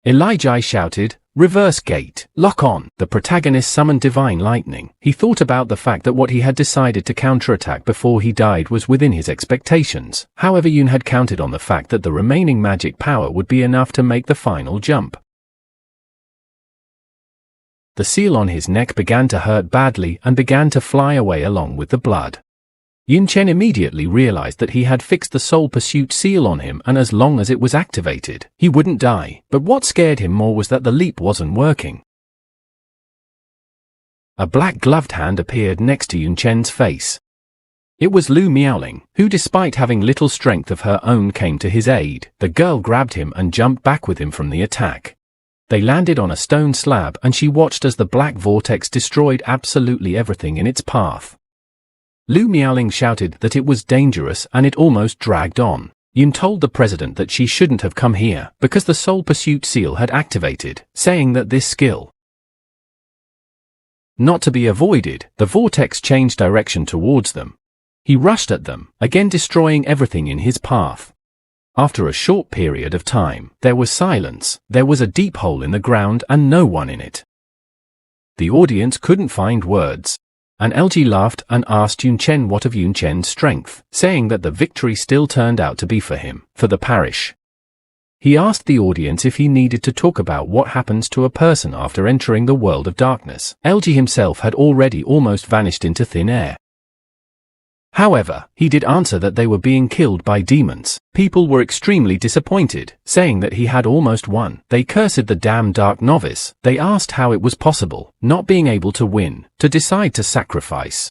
Elijah shouted, "Reverse gate, lock on." The protagonist summoned divine lightning. He thought about the fact that what he had decided to counterattack before he died was within his expectations. However, Yun had counted on the fact that the remaining magic power would be enough to make the final jump. The seal on his neck began to hurt badly and began to fly away along with the blood. Yun Chen immediately realized that he had fixed the soul pursuit seal on him, and as long as it was activated, he wouldn't die. But what scared him more was that the leap wasn't working. A black gloved hand appeared next to Yun Chen's face. It was Lu Miaoling, who despite having little strength of her own came to his aid. The girl grabbed him and jumped back with him from the attack. They landed on a stone slab and she watched as the black vortex destroyed absolutely everything in its path. Lu Miaoling shouted that it was dangerous and it almost dragged on. Yun told the president that she shouldn't have come here because the soul pursuit seal had activated, saying that this skill not to be avoided. The vortex changed direction towards them. He rushed at them, again destroying everything in his path. After a short period of time, there was silence. There was a deep hole in the ground and no one in it. The audience couldn't find words. And LG laughed and asked Yun Chen what of Yun Chen's strength, saying that the victory still turned out to be for him, for the parish. He asked the audience if he needed to talk about what happens to a person after entering the world of darkness. LG himself had already almost vanished into thin air. However, he did answer that they were being killed by demons. People were extremely disappointed, saying that he had almost won. They cursed the damn dark novice. They asked how it was possible, not being able to win, to decide to sacrifice.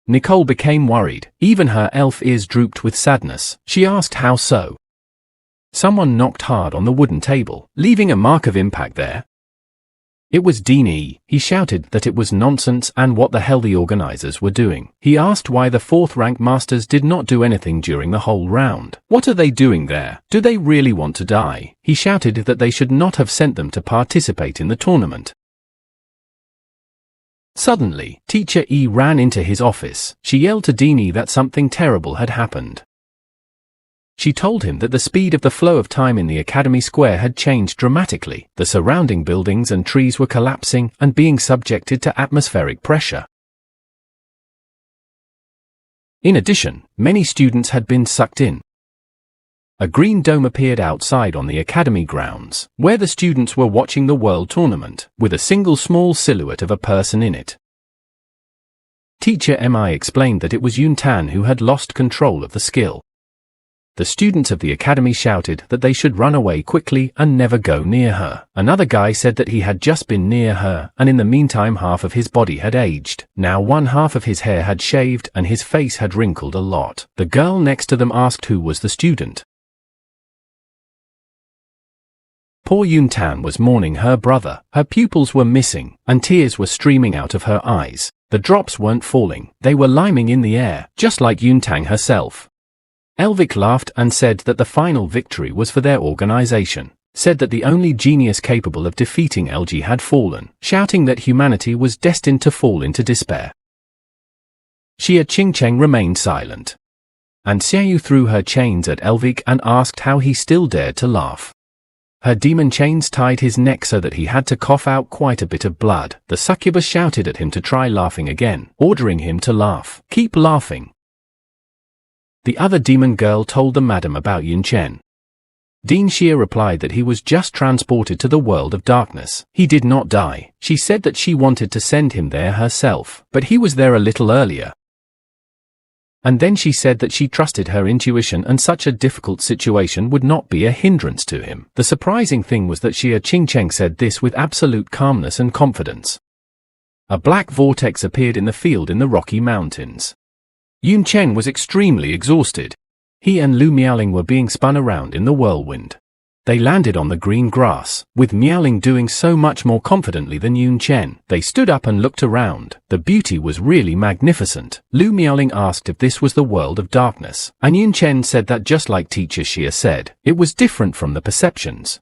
Nicole became worried. Even her elf ears drooped with sadness. She asked how so. Someone knocked hard on the wooden table, leaving a mark of impact there. It was Dean E. He shouted that it was nonsense and what the hell the organizers were doing. He asked why the 4th rank masters did not do anything during the whole round. What are they doing there? Do they really want to die? He shouted that they should not have sent them to participate in the tournament. Suddenly, Teacher E ran into his office. She yelled to Dean E that something terrible had happened. She told him that the speed of the flow of time in the Academy Square had changed dramatically. The surrounding buildings and trees were collapsing and being subjected to atmospheric pressure. In addition, many students had been sucked in. A green dome appeared outside on the Academy grounds, where the students were watching the World Tournament, with a single small silhouette of a person in it. Teacher Mi explained that it was Yun Tan who had lost control of the skill. The students of the academy shouted that they should run away quickly and never go near her. Another guy said that he had just been near her, and in the meantime half of his body had aged. Now one half of his hair had shaved and his face had wrinkled a lot. The girl next to them asked who was the student. Poor Yun Tan was mourning her brother. Her pupils were missing, and tears were streaming out of her eyes. The drops weren't falling, they were liming in the air, just like Yun Tan herself. Elvic laughed and said that the final victory was for their organization, said that the only genius capable of defeating LG had fallen, shouting that humanity was destined to fall into despair. Xia Qingcheng remained silent. And Xiaoyu threw her chains at Elvic and asked how he still dared to laugh. Her demon chains tied his neck so that he had to cough out quite a bit of blood. The succubus shouted at him to try laughing again, ordering him to laugh. Keep laughing. The other demon girl told the madam about Yun Chen. Dean Xia replied that he was just transported to the world of darkness. He did not die. She said that she wanted to send him there herself, but he was there a little earlier. And then she said that she trusted her intuition and such a difficult situation would not be a hindrance to him. The surprising thing was that Xia Qingcheng said this with absolute calmness and confidence. A black vortex appeared in the field in the Rocky Mountains. Yun Chen was extremely exhausted. He and Lu Miaoling were being spun around in the whirlwind. They landed on the green grass, with Miaoling doing so much more confidently than Yun Chen. They stood up and looked around. The beauty was really magnificent. Lu Miaoling asked if this was the world of darkness, and Yun Chen said that just like Teacher Xia said, it was different from the perceptions.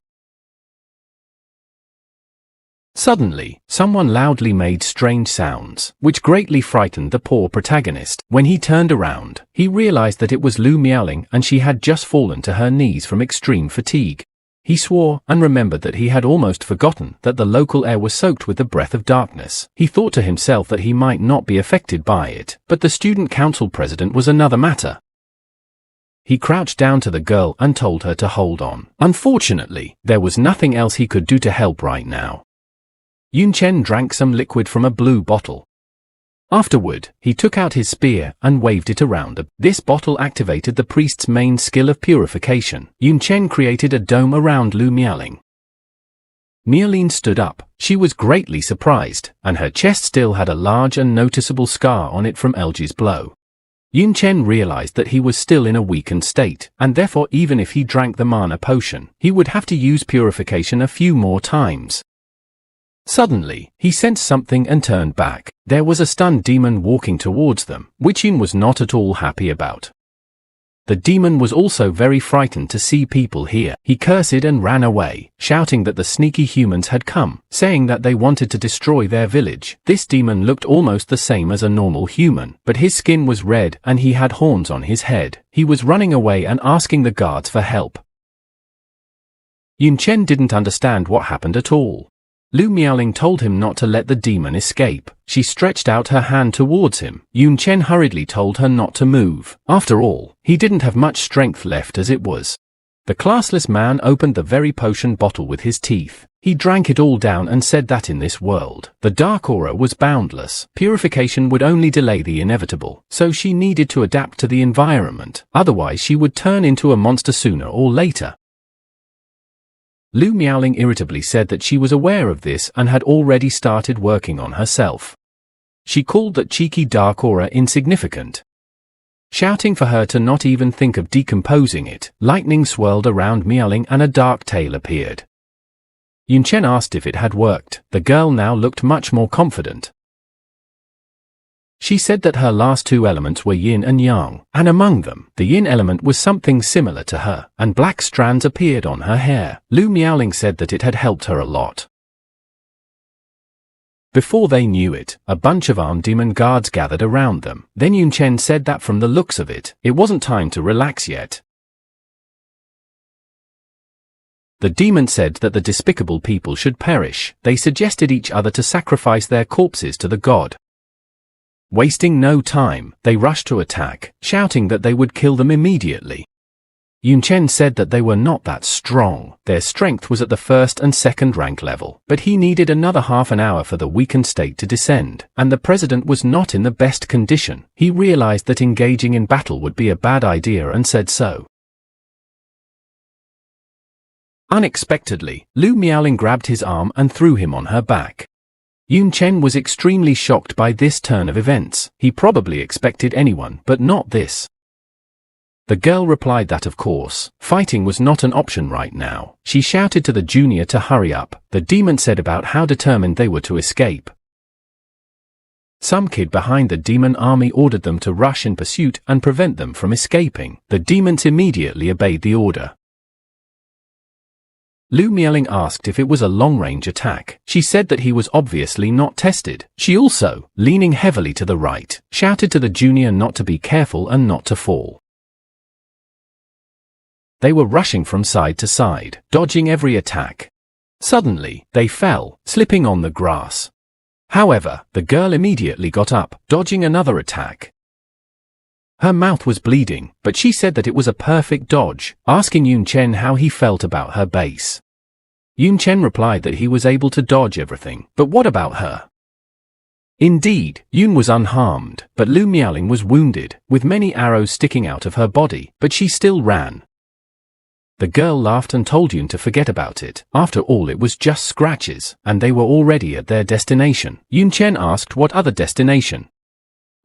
Suddenly, someone loudly made strange sounds, which greatly frightened the poor protagonist. When he turned around, he realized that it was Lu Miaoling and she had just fallen to her knees from extreme fatigue. He swore and remembered that he had almost forgotten that the local air was soaked with the breath of darkness. He thought to himself that he might not be affected by it, but the student council president was another matter. He crouched down to the girl and told her to hold on. Unfortunately, there was nothing else he could do to help right now. Yun Chen drank some liquid from a blue bottle. Afterward, he took out his spear and waved it around. This bottle activated the priest's main skill of purification. Yun Chen created a dome around Lu Miaoling. Miaoling stood up. She was greatly surprised, and her chest still had a large and noticeable scar on it from Elji's blow. Yun Chen realized that he was still in a weakened state, and therefore even if he drank the mana potion, he would have to use purification a few more times. Suddenly, he sensed something and turned back. There was a stunned demon walking towards them, which Yun was not at all happy about. The demon was also very frightened to see people here. He cursed and ran away, shouting that the sneaky humans had come, saying that they wanted to destroy their village. This demon looked almost the same as a normal human, but his skin was red and he had horns on his head. He was running away and asking the guards for help. Yun Chen didn't understand what happened at all. Lu Miaoling told him not to let the demon escape. She stretched out her hand towards him. Yun Chen hurriedly told her not to move. After all, he didn't have much strength left as it was. The classless man opened the very potion bottle with his teeth. He drank it all down and said that in this world, the dark aura was boundless. Purification would only delay the inevitable, so she needed to adapt to the environment. Otherwise she would turn into a monster sooner or later. Lu Miaoling irritably said that she was aware of this and had already started working on herself. She called that cheeky dark aura insignificant, shouting for her to not even think of decomposing it. Lightning swirled around Miaoling and a dark tail appeared. Yun Chen asked if it had worked. The girl now looked much more confident. She said that her last two elements were yin and yang, and among them, the yin element was something similar to her, and black strands appeared on her hair. Lu Miaoling said that it had helped her a lot. Before they knew it, a bunch of armed demon guards gathered around them. Then Yun Chen said that from the looks of it, it wasn't time to relax yet. The demon said that the despicable people should perish. They suggested each other to sacrifice their corpses to the god. Wasting no time, they rushed to attack, shouting that they would kill them immediately. Yun Chen said that they were not that strong. Their strength was at the first and second rank level, but he needed another half an hour for the weakened state to descend, and the president was not in the best condition. He realized that engaging in battle would be a bad idea and said so. Unexpectedly, Lu Miaoling grabbed his arm and threw him on her back. Yun Chen was extremely shocked by this turn of events. He probably expected anyone, but not this. The girl replied that of course, fighting was not an option right now. She shouted to the junior to hurry up. The demon said about how determined they were to escape. Some kid behind the demon army ordered them to rush in pursuit and prevent them from escaping. The demons immediately obeyed the order. Lu Miaoling asked if it was a long-range attack. She said that he was obviously not tested. She also, leaning heavily to the right, shouted to the junior not to be careful and not to fall. They were rushing from side to side, dodging every attack. Suddenly, they fell, slipping on the grass. However, the girl immediately got up, dodging another attack. Her mouth was bleeding, but she said that it was a perfect dodge, asking Yun Chen how he felt about her base. Yun Chen replied that he was able to dodge everything, but what about her? Indeed, Yun was unharmed, but Lu Miaoling was wounded, with many arrows sticking out of her body, but she still ran. The girl laughed and told Yun to forget about it. After all, it was just scratches, and they were already at their destination. Yun Chen asked what other destination.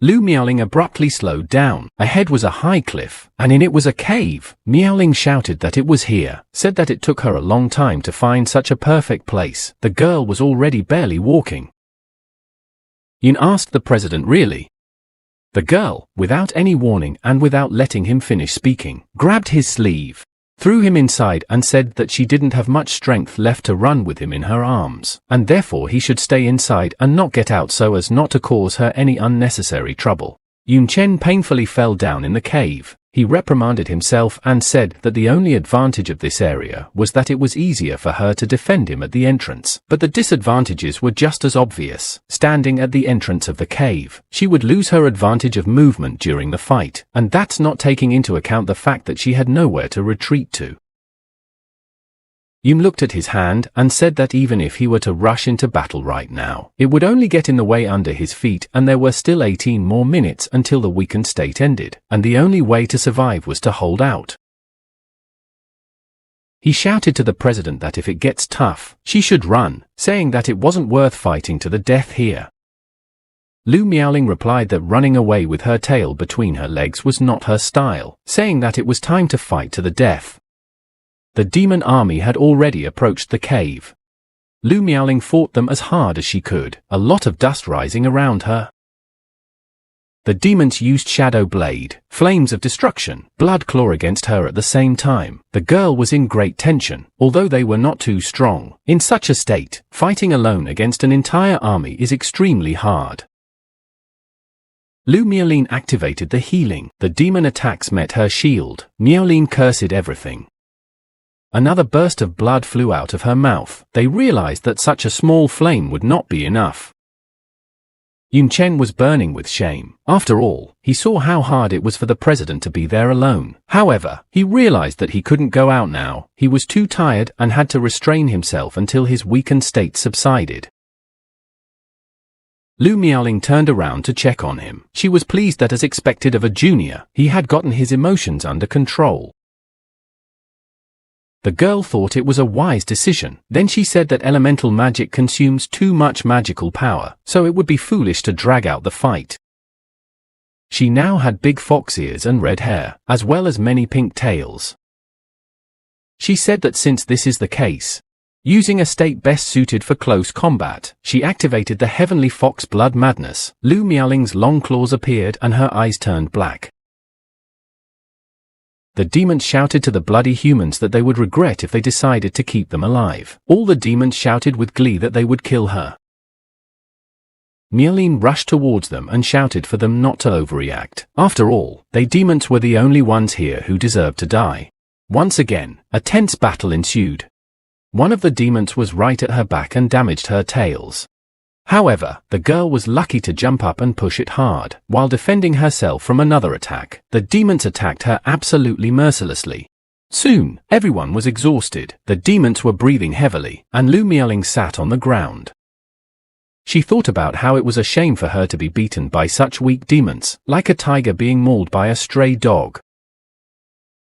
Lu Miaoling abruptly slowed down. Ahead was a high cliff, and in it was a cave. Miaoling shouted that it was here, said that it took her a long time to find such a perfect place. The girl was already barely walking. Yun asked the president really. The girl, without any warning and without letting him finish speaking, grabbed his sleeve, threw him inside and said that she didn't have much strength left to run with him in her arms, and therefore he should stay inside and not get out so as not to cause her any unnecessary trouble. Yun Chen painfully fell down in the cave. He reprimanded himself and said that the only advantage of this area was that it was easier for her to defend him at the entrance, but the disadvantages were just as obvious. Standing at the entrance of the cave, she would lose her advantage of movement during the fight, and that's not taking into account the fact that she had nowhere to retreat to. Yun looked at his hand and said that even if he were to rush into battle right now, it would only get in the way under his feet, and there were still 18 more minutes until the weakened state ended, and the only way to survive was to hold out. He shouted to the president that if it gets tough, she should run, saying that it wasn't worth fighting to the death here. Lu Miaoling replied that running away with her tail between her legs was not her style, saying that it was time to fight to the death. The demon army had already approached the cave. Lu Miaoling fought them as hard as she could, a lot of dust rising around her. The demons used Shadow Blade, flames of destruction, Blood Claw against her at the same time. The girl was in great tension, although they were not too strong. In such a state, fighting alone against an entire army is extremely hard. Lu Miaoling activated the healing. The demon attacks met her shield. Miaoling cursed everything. Another burst of blood flew out of her mouth. They realized that such a small flame would not be enough. Yun Chen was burning with shame. After all, he saw how hard it was for the president to be there alone. However, he realized that he couldn't go out now. He was too tired and had to restrain himself until his weakened state subsided. Lu Miaoling turned around to check on him. She was pleased that, as expected of a junior, he had gotten his emotions under control. The girl thought it was a wise decision. Then she said that elemental magic consumes too much magical power, so it would be foolish to drag out the fight. She now had big fox ears and red hair, as well as many pink tails. She said that since this is the case, using a state best suited for close combat, she activated the Heavenly Fox Blood Madness. Lu Miaoling's long claws appeared and her eyes turned black. The demons shouted to the bloody humans that they would regret if they decided to keep them alive. All the demons shouted with glee that they would kill her. Miaoling rushed towards them and shouted for them not to overreact. After all, they demons were the only ones here who deserved to die. Once again, a tense battle ensued. One of the demons was right at her back and damaged her tails. However, the girl was lucky to jump up and push it hard, while defending herself from another attack. The demons attacked her absolutely mercilessly. Soon, everyone was exhausted. The demons were breathing heavily, and Lu Miaoling sat on the ground. She thought about how it was a shame for her to be beaten by such weak demons, like a tiger being mauled by a stray dog.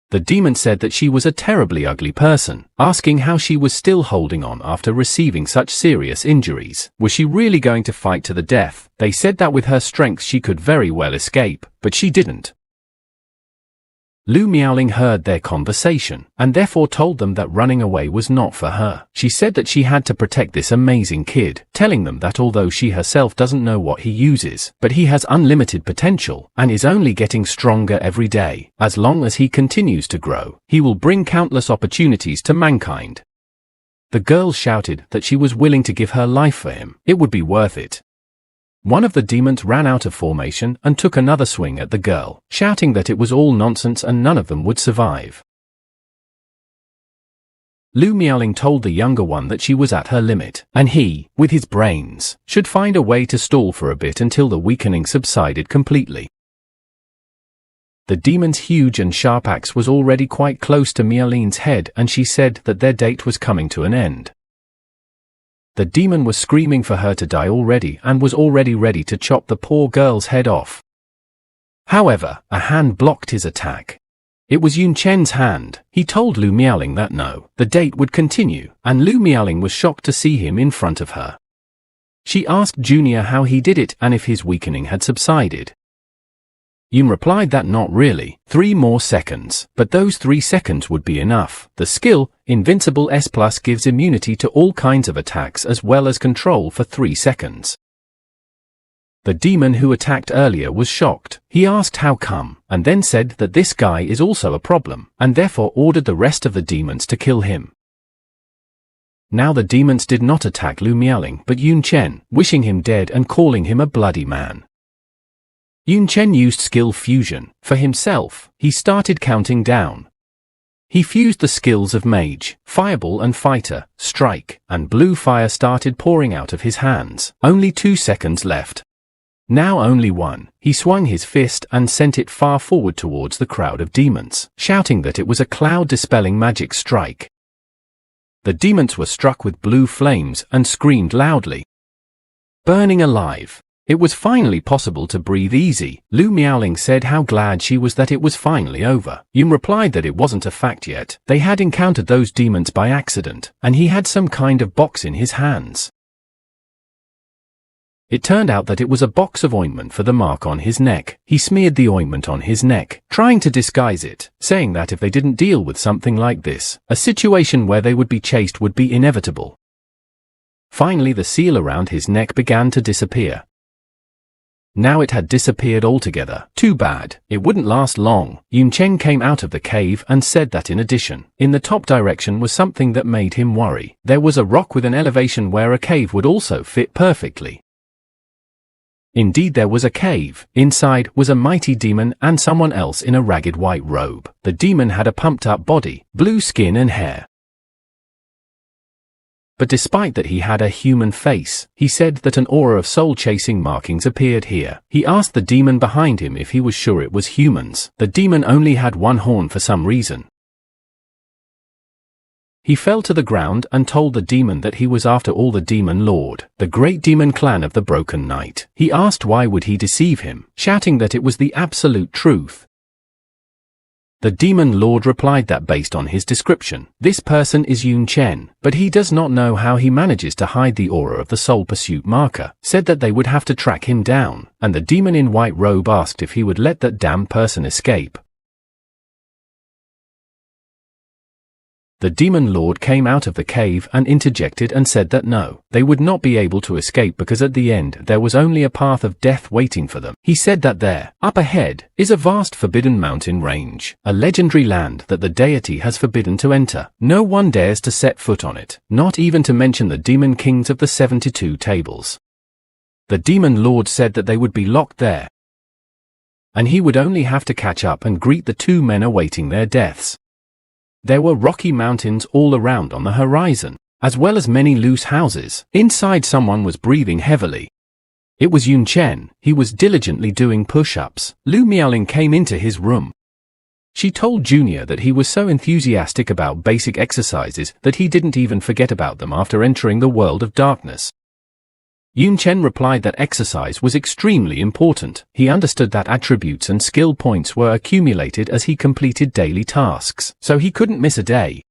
The demon said that she was a terribly ugly person, asking how she was still holding on after receiving such serious injuries. Was she really going to fight to the death? They said that with her strength she could very well escape, but she didn't. Lu Miaoling heard their conversation, and therefore told them that running away was not for her. She said that she had to protect this amazing kid, telling them that although she herself doesn't know what he uses, but he has unlimited potential, and is only getting stronger every day. As long as he continues to grow, he will bring countless opportunities to mankind. The girl shouted that she was willing to give her life for him. It would be worth it. One of the demons ran out of formation and took another swing at the girl, shouting that it was all nonsense and none of them would survive. Lu Miaoling told the younger one that she was at her limit, and he, with his brains, should find a way to stall for a bit until the weakening subsided completely. The demon's huge and sharp axe was already quite close to Miaoling's head, and she said that their date was coming to an end. The demon was screaming for her to die already and was already ready to chop the poor girl's head off. However, a hand blocked his attack. It was Yun Chen's hand. He told Lu Miaoling that no, the date would continue, and Lu Miaoling was shocked to see him in front of her. She asked Junior how he did it and if his weakening had subsided. Yun replied that not really, 3 more seconds, but those 3 seconds would be enough. The skill, Invincible S+, gives immunity to all kinds of attacks as well as control for 3 seconds. The demon who attacked earlier was shocked. He asked how come, and then said that this guy is also a problem, and therefore ordered the rest of the demons to kill him. Now the demons did not attack Lu Miaoling but Yun Chen, wishing him dead and calling him a bloody man. Yun Chen used skill fusion. For himself, he started counting down. He fused the skills of Mage, Fireball and Fighter, Strike, and Blue Fire started pouring out of his hands. Only 2 seconds left. Now only 1. He swung his fist and sent it far forward towards the crowd of demons, shouting that it was a cloud-dispelling magic strike. The demons were struck with blue flames and screamed loudly. Burning alive. It was finally possible to breathe easy. Lu Miaoling said how glad she was that it was finally over. Yun replied that it wasn't a fact yet. They had encountered those demons by accident, and he had some kind of box in his hands. It turned out that it was a box of ointment for the mark on his neck. He smeared the ointment on his neck, trying to disguise it, saying that if they didn't deal with something like this, a situation where they would be chased would be inevitable. Finally, the seal around his neck began to disappear. Now it had disappeared altogether. Too bad. It wouldn't last long. Yun Chen came out of the cave and said that in addition, in the top direction was something that made him worry. There was a rock with an elevation where a cave would also fit perfectly. Indeed, there was a cave. Inside was a mighty demon and someone else in a ragged white robe. The demon had a pumped-up body, blue skin and hair. But despite that he had a human face, he said that an aura of soul-chasing markings appeared here. He asked the demon behind him if he was sure it was humans. The demon only had one horn for some reason. He fell to the ground and told the demon that he was after all the demon lord, the great demon clan of the Broken Knight. He asked why would he deceive him, shouting that it was the absolute truth. The demon lord replied that based on his description, this person is Yun Chen, but he does not know how he manages to hide the aura of the soul pursuit marker, said that they would have to track him down, and the demon in white robe asked if he would let that damned person escape. The demon lord came out of the cave and interjected and said that no, they would not be able to escape because at the end there was only a path of death waiting for them. He said that there, up ahead, is a vast forbidden mountain range, a legendary land that the deity has forbidden to enter. No one dares to set foot on it, not even to mention the demon kings of the 72 tables. The demon lord said that they would be locked there, and he would only have to catch up and greet the two men awaiting their deaths. There were rocky mountains all around on the horizon, as well as many loose houses. Inside someone was breathing heavily. It was Yun Chen. He was diligently doing push-ups. Lu Miaoling came into his room. She told Junior that he was so enthusiastic about basic exercises that he didn't even forget about them after entering the world of darkness. Yun Chen replied that exercise was extremely important. He understood that attributes and skill points were accumulated as he completed daily tasks, so he couldn't miss a day.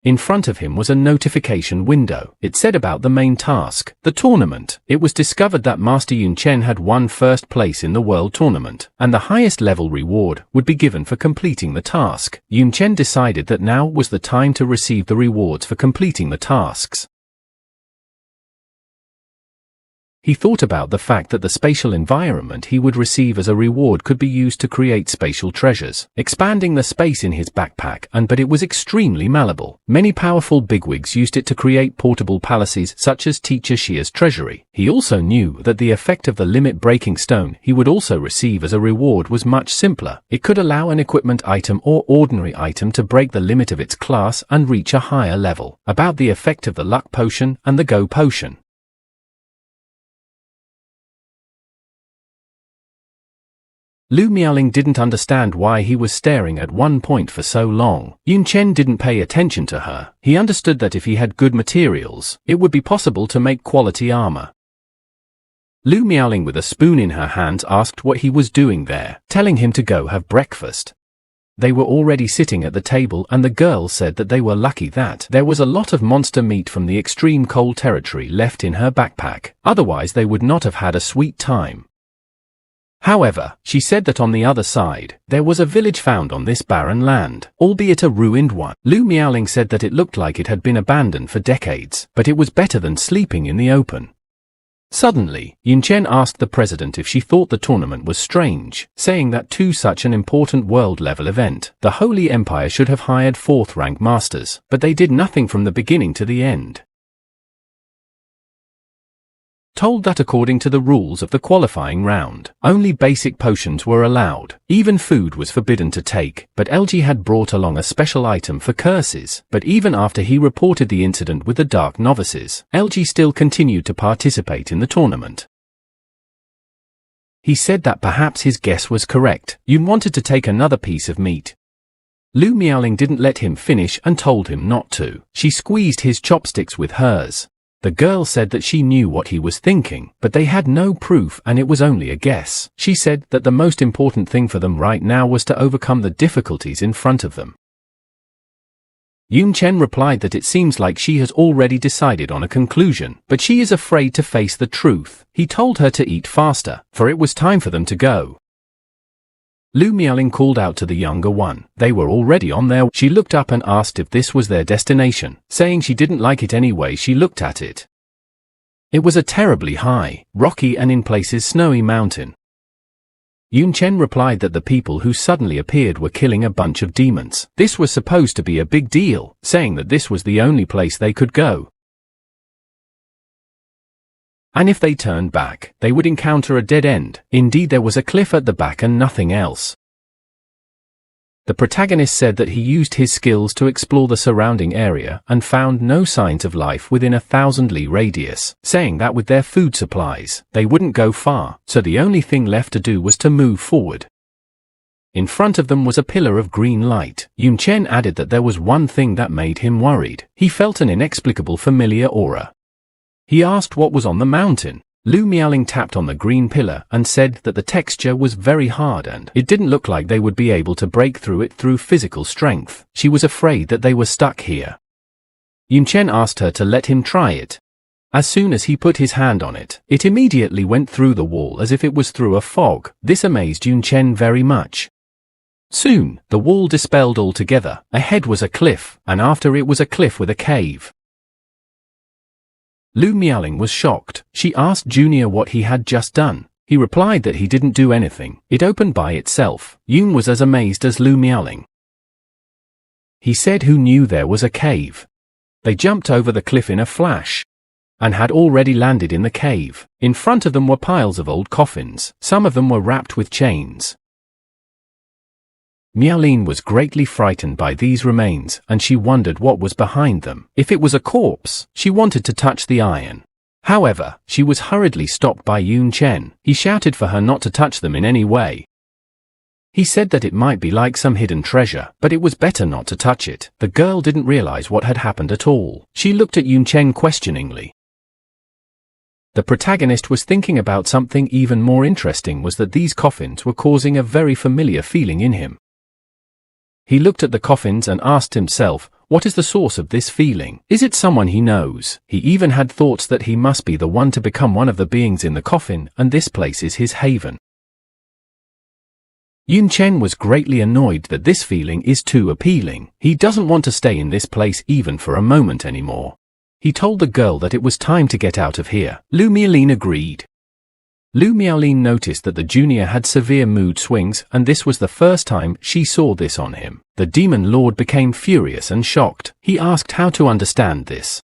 In front of him was a notification window. It said about the main task, the tournament. It was discovered that Master Yun Chen had won first place in the world tournament, and the highest level reward would be given for completing the task. Yun Chen decided that now was the time to receive the rewards for completing the tasks. He thought about the fact that the spatial environment he would receive as a reward could be used to create spatial treasures, expanding the space in his backpack, but it was extremely malleable. Many powerful bigwigs used it to create portable palaces such as Teacher Xia's treasury. He also knew that the effect of the limit-breaking stone he would also receive as a reward was much simpler. It could allow an equipment item or ordinary item to break the limit of its class and reach a higher level. About the effect of the luck potion and the go potion. Lu Miaoling didn't understand why he was staring at one point for so long. Yun Chen didn't pay attention to her. He understood that if he had good materials, it would be possible to make quality armor. Lu Miaoling with a spoon in her hands asked what he was doing there, telling him to go have breakfast. They were already sitting at the table and the girl said that they were lucky that there was a lot of monster meat from the extreme cold territory left in her backpack, otherwise they would not have had a sweet time. However, she said that on the other side, there was a village found on this barren land, albeit a ruined one. Lu Miaoling said that it looked like it had been abandoned for decades, but it was better than sleeping in the open. Suddenly, Yun Chen asked the president if she thought the tournament was strange, saying that to such an important world-level event, the Holy Empire should have hired fourth-rank masters, but they did nothing from the beginning to the end. Told that according to the rules of the qualifying round, only basic potions were allowed. Even food was forbidden to take, but LG had brought along a special item for curses. But even after he reported the incident with the Dark Novices, LG still continued to participate in the tournament. He said that perhaps his guess was correct. Yun wanted to take another piece of meat. Lu Miaoling didn't let him finish and told him not to. She squeezed his chopsticks with hers. The girl said that she knew what he was thinking, but they had no proof and it was only a guess. She said that the most important thing for them right now was to overcome the difficulties in front of them. Yun Chen replied that it seems like she has already decided on a conclusion, but she is afraid to face the truth. He told her to eat faster, for it was time for them to go. Lu Miaoling called out to the younger one. They were already on their way. She looked up and asked if this was their destination, saying she didn't like it any way she looked at it. It was a terribly high, rocky and in places snowy mountain. Yun Chen replied that the people who suddenly appeared were killing a bunch of demons. This was supposed to be a big deal, saying that this was the only place they could go. And if they turned back, they would encounter a dead end. Indeed, there was a cliff at the back and nothing else. The protagonist said that he used his skills to explore the surrounding area and found no signs of life within a 1,000-li radius, saying that with their food supplies, they wouldn't go far, so the only thing left to do was to move forward. In front of them was a pillar of green light. Yun Chen added that there was one thing that made him worried. He felt an inexplicable familiar aura. He asked what was on the mountain. Lu Miaoling tapped on the green pillar and said that the texture was very hard and it didn't look like they would be able to break through it through physical strength. She was afraid that they were stuck here. Yun Chen asked her to let him try it. As soon as he put his hand on it, it immediately went through the wall as if it was through a fog. This amazed Yun Chen very much. Soon, the wall dispelled altogether. Ahead was a cliff, and after it was a cliff with a cave. Lu Miaoling was shocked. She asked Junior what he had just done. He replied that he didn't do anything. It opened by itself. Yun was as amazed as Lu Miaoling. He said who knew there was a cave. They jumped over the cliff in a flash and had already landed in the cave. In front of them were piles of old coffins. Some of them were wrapped with chains. Miaoling was greatly frightened by these remains, and she wondered what was behind them. If it was a corpse, she wanted to touch the iron. However, she was hurriedly stopped by Yun Chen. He shouted for her not to touch them in any way. He said that it might be like some hidden treasure, but it was better not to touch it. The girl didn't realize what had happened at all. She looked at Yun Chen questioningly. The protagonist was thinking about something even more interesting, was that these coffins were causing a very familiar feeling in him. He looked at the coffins and asked himself, what is the source of this feeling? Is it someone he knows? He even had thoughts that he must be the one to become one of the beings in the coffin, and this place is his haven. Yun Chen was greatly annoyed that this feeling is too appealing. He doesn't want to stay in this place even for a moment anymore. He told the girl that it was time to get out of here. Lu Miaoling agreed. Lu Miaoling noticed that the junior had severe mood swings, and this was the first time she saw this on him. The demon lord became furious and shocked. He asked how to understand this.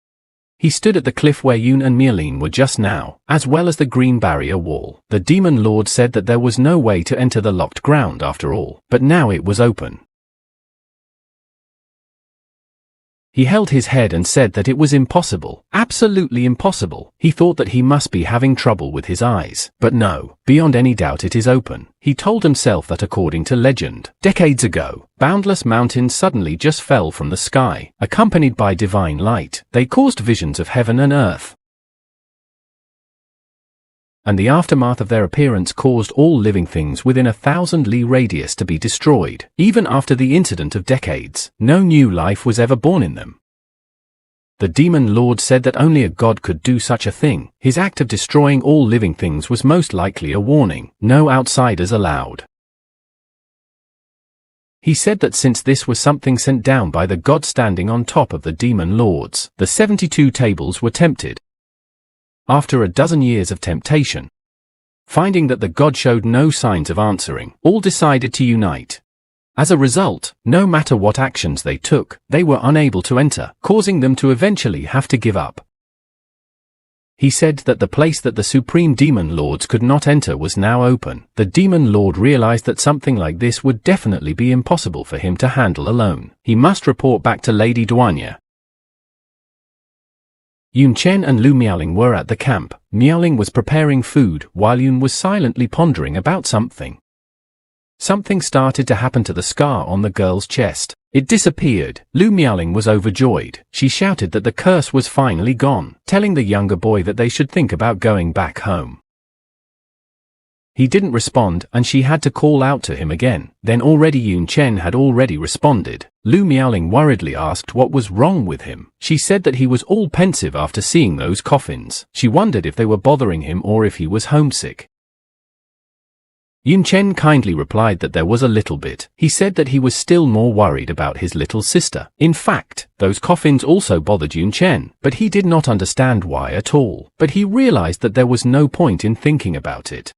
He stood at the cliff where Yun and Miaoling were just now, as well as the green barrier wall. The demon lord said that there was no way to enter the locked ground after all, but now it was open. He held his head and said that it was impossible, absolutely impossible. He thought that he must be having trouble with his eyes, but no, beyond any doubt it is open. He told himself that according to legend, decades ago, boundless mountains suddenly just fell from the sky, accompanied by divine light. They caused visions of heaven and earth. And the aftermath of their appearance caused all living things within a 1,000-li radius to be destroyed. Even after the incident of decades, no new life was ever born in them. The demon lord said that only a god could do such a thing. His act of destroying all living things was most likely a warning. No outsiders allowed. He said that since this was something sent down by the god standing on top of the demon lords, the 72 tables were tempted. After a dozen years of temptation, finding that the god showed no signs of answering, all decided to unite. As a result, no matter what actions they took, they were unable to enter, causing them to eventually have to give up. He said that the place that the supreme demon lords could not enter was now open. The demon lord realized that something like this would definitely be impossible for him to handle alone. He must report back to Lady Duanya. Yun Chen and Lu Miaoling were at the camp. Miaoling was preparing food, while Yun was silently pondering about something. something started to happen to the scar on the girl's chest. It disappeared. Lu Miaoling was overjoyed. She shouted that the curse was finally gone, telling the younger boy that they should think about going back home. He didn't respond, and she had to call out to him again. Then already Yun Chen had already responded. Lu Miaoling worriedly asked what was wrong with him. She said that he was all pensive after seeing those coffins. She wondered if they were bothering him or if he was homesick. Yun Chen kindly replied that there was a little bit. He said that he was still more worried about his little sister. In fact, those coffins also bothered Yun Chen, but he did not understand why at all. But he realized that there was no point in thinking about it.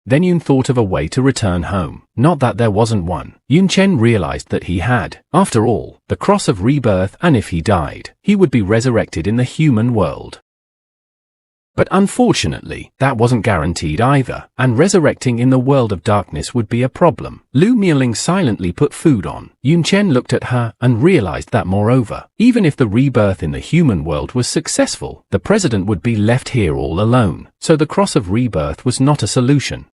Then Yun thought of a way to return home. Not that there wasn't one. Yun Chen realized that he had. After all, the cross of rebirth, and if he died, he would be resurrected in the human world. But unfortunately, that wasn't guaranteed either, and resurrecting in the world of darkness would be a problem. Lu Miaoling silently put food on. Yun Chen looked at her and realized that moreover, even if the rebirth in the human world was successful, the president would be left here all alone, so the cross of rebirth was not a solution.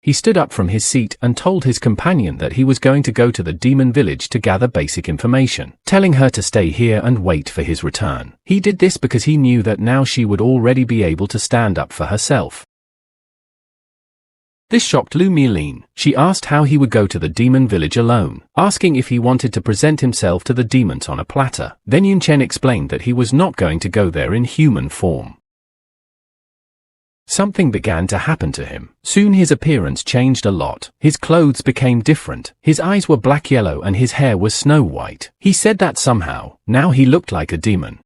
He stood up from his seat and told his companion that he was going to go to the demon village to gather basic information, telling her to stay here and wait for his return. He did this because he knew that now she would already be able to stand up for herself. This shocked Lu Miaoling. She asked how he would go to the demon village alone, asking if he wanted to present himself to the demons on a platter. Then Yun Chen explained that he was not going to go there in human form. Something began to happen to him. Soon his appearance changed a lot. His clothes became different. His eyes were black-yellow and his hair was snow-white. He said that somehow, now he looked like a demon.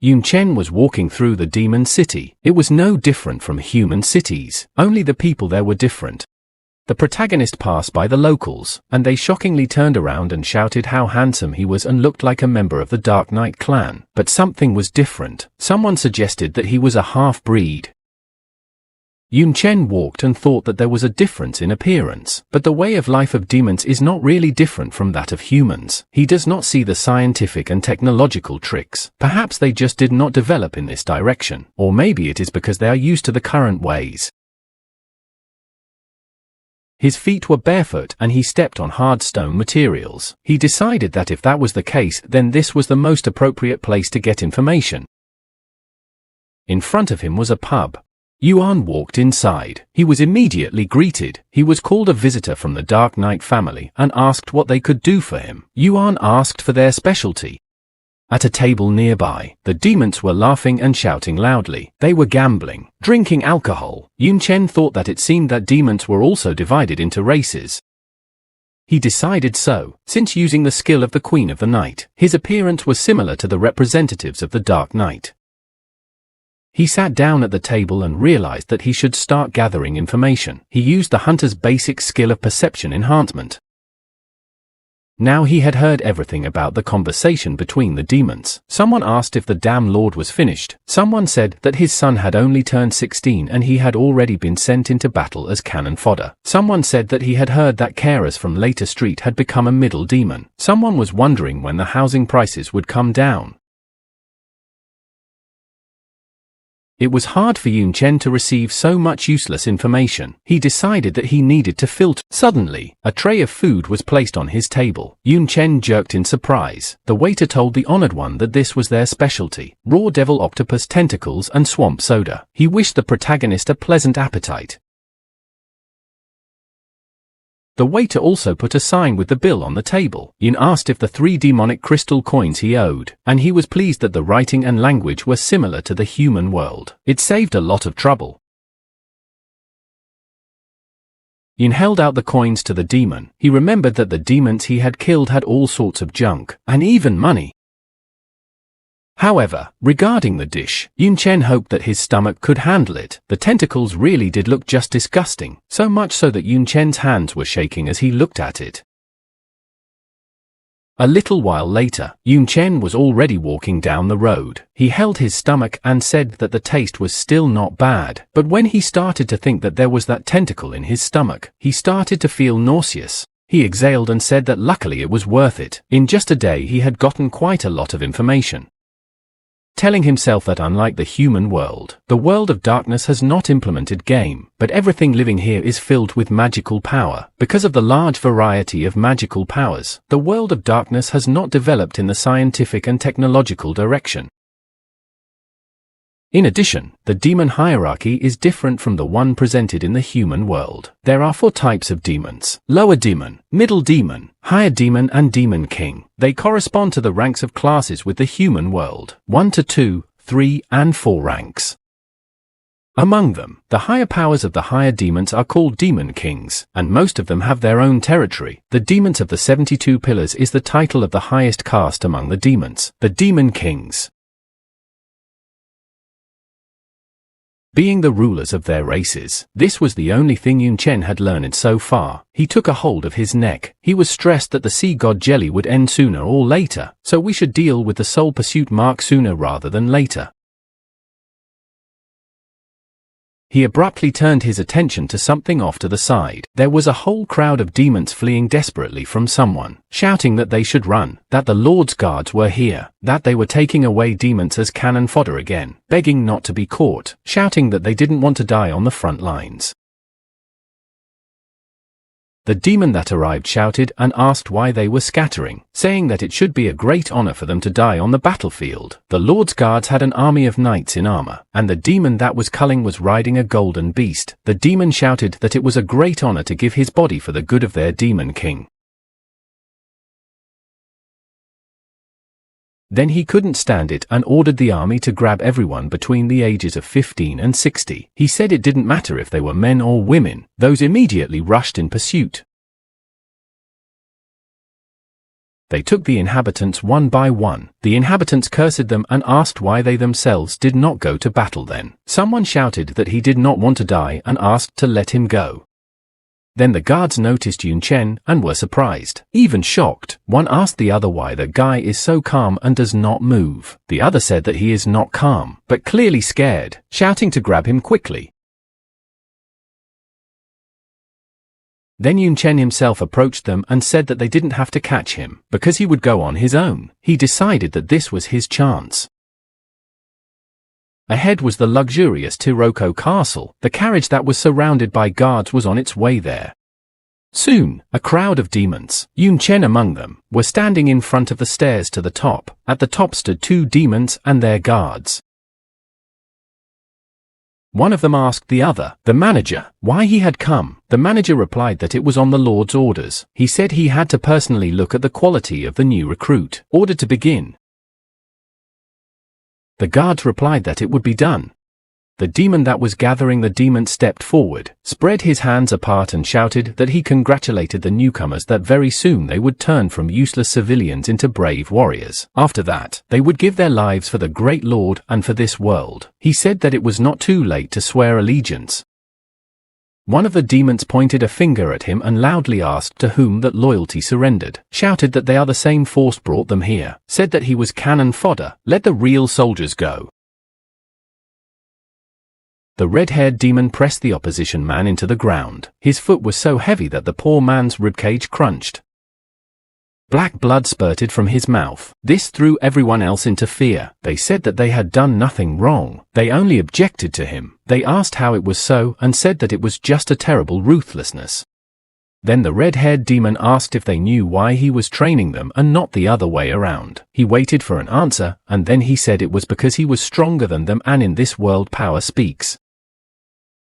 Yun Chen was walking through the demon city. It was no different from human cities. Only the people there were different. The protagonist passed by the locals, and they shockingly turned around and shouted how handsome he was and looked like a member of the Dark Knight clan. But something was different. Someone suggested that he was a half-breed. Yun Chen walked and thought that there was a difference in appearance, but the way of life of demons is not really different from that of humans. He does not see the scientific and technological tricks. Perhaps they just did not develop in this direction, or maybe it is because they are used to the current ways. His feet were barefoot and he stepped on hard stone materials. He decided that if that was the case, then this was the most appropriate place to get information. In front of him was a pub. Yuan walked inside. He was immediately greeted. He was called a visitor from the Dark Knight family and asked what they could do for him. Yuan asked for their specialty. At a table nearby, the demons were laughing and shouting loudly. They were gambling, drinking alcohol. Yun Chen thought that it seemed that demons were also divided into races. He decided so, since using the skill of the Queen of the Night, his appearance was similar to the representatives of the Dark Knight. He sat down at the table and realized that he should start gathering information. He used the hunter's basic skill of perception enhancement. Now he had heard everything about the conversation between the demons. Someone asked if the Damn Lord was finished. Someone said that his son had only turned 16 and he had already been sent into battle as cannon fodder. Someone said that he had heard that Karas from Later Street had become a middle demon. Someone was wondering when the housing prices would come down. It was hard for Yun Chen to receive so much useless information. He decided that he needed to filter. Suddenly, a tray of food was placed on his table. Yun Chen jerked in surprise. The waiter told the honored one that this was their specialty: raw devil octopus tentacles and swamp soda. He wished the protagonist a pleasant appetite. The waiter also put a sign with the bill on the table. Yun asked if the 3 demonic crystal coins he owed, and he was pleased that the writing and language were similar to the human world. It saved a lot of trouble. Yun held out the coins to the demon. He remembered that the demons he had killed had all sorts of junk, and even money. However, regarding the dish, Yun Chen hoped that his stomach could handle it. The tentacles really did look just disgusting, so much so that Yun Chen's hands were shaking as he looked at it. A little while later, Yun Chen was already walking down the road. He held his stomach and said that the taste was still not bad, but when he started to think that there was that tentacle in his stomach, he started to feel nauseous. He exhaled and said that luckily it was worth it. In just a day he had gotten quite a lot of information. telling himself that unlike the human world, the world of darkness has not implemented game, but everything living here is filled with magical power. Because of the large variety of magical powers, the world of darkness has not developed in the scientific and technological direction. In addition, the demon hierarchy is different from the one presented in the human world. There are 4 types of demons: lower demon, middle demon, higher demon and demon king. They correspond to the ranks of classes with the human world: 1 to 2, 3, and 4 ranks. Among them, the higher powers of the higher demons are called demon kings, and most of them have their own territory. The demons of the 72 pillars is the title of the highest caste among the demons, the demon kings, being the rulers of their races. This was the only thing Yun Chen had learned so far. He took a hold of his neck. He was stressed that the sea god jelly would end sooner or later, so we should deal with the soul pursuit mark sooner rather than later. He abruptly turned his attention to something off to the side. There was a whole crowd of demons fleeing desperately from someone, shouting that they should run, that the Lord's guards were here, that they were taking away demons as cannon fodder again, begging not to be caught, shouting that they didn't want to die on the front lines. The demon that arrived shouted and asked why they were scattering, saying that it should be a great honor for them to die on the battlefield. The Lord's guards had an army of knights in armor, and the demon that was culling was riding a golden beast. The demon shouted that it was a great honor to give his body for the good of their demon king. Then he couldn't stand it and ordered the army to grab everyone between the ages of 15 and 60. He said it didn't matter if they were men or women. Those immediately rushed in pursuit. They took the inhabitants one by one. The inhabitants cursed them and asked why they themselves did not go to battle then. Someone shouted that he did not want to die and asked to let him go. Then the guards noticed Yun Chen and were surprised, even shocked. One asked the other why the guy is so calm and does not move. The other said that he is not calm, but clearly scared, shouting to grab him quickly. Then Yun Chen himself approached them and said that they didn't have to catch him, because he would go on his own. He decided that this was his chance. Ahead was the luxurious Tiroko castle. The carriage that was surrounded by guards was on its way there. Soon, a crowd of demons, Yun Chen among them, were standing in front of the stairs to the top. At the top stood 2 demons and their guards. One of them asked the other, the manager, why he had come. The manager replied that it was on the Lord's orders. He said he had to personally look at the quality of the new recruit. Ordered to begin. The guards replied that it would be done. The demon that was gathering the demons stepped forward, spread his hands apart and shouted that he congratulated the newcomers that very soon they would turn from useless civilians into brave warriors. After that, they would give their lives for the great Lord and for this world. He said that it was not too late to swear allegiance. One of the demons pointed a finger at him and loudly asked to whom that loyalty surrendered, shouted that they are the same force brought them here, said that he was cannon fodder, let the real soldiers go. The red-haired demon pressed the opposition man into the ground. His foot was so heavy that the poor man's ribcage crunched. Black blood spurted from his mouth. This threw everyone else into fear. They said that they had done nothing wrong. They only objected to him. They asked how it was so and said that it was just a terrible ruthlessness. Then the red-haired demon asked if they knew why he was training them and not the other way around. He waited for an answer, and then he said it was because he was stronger than them and in this world power speaks.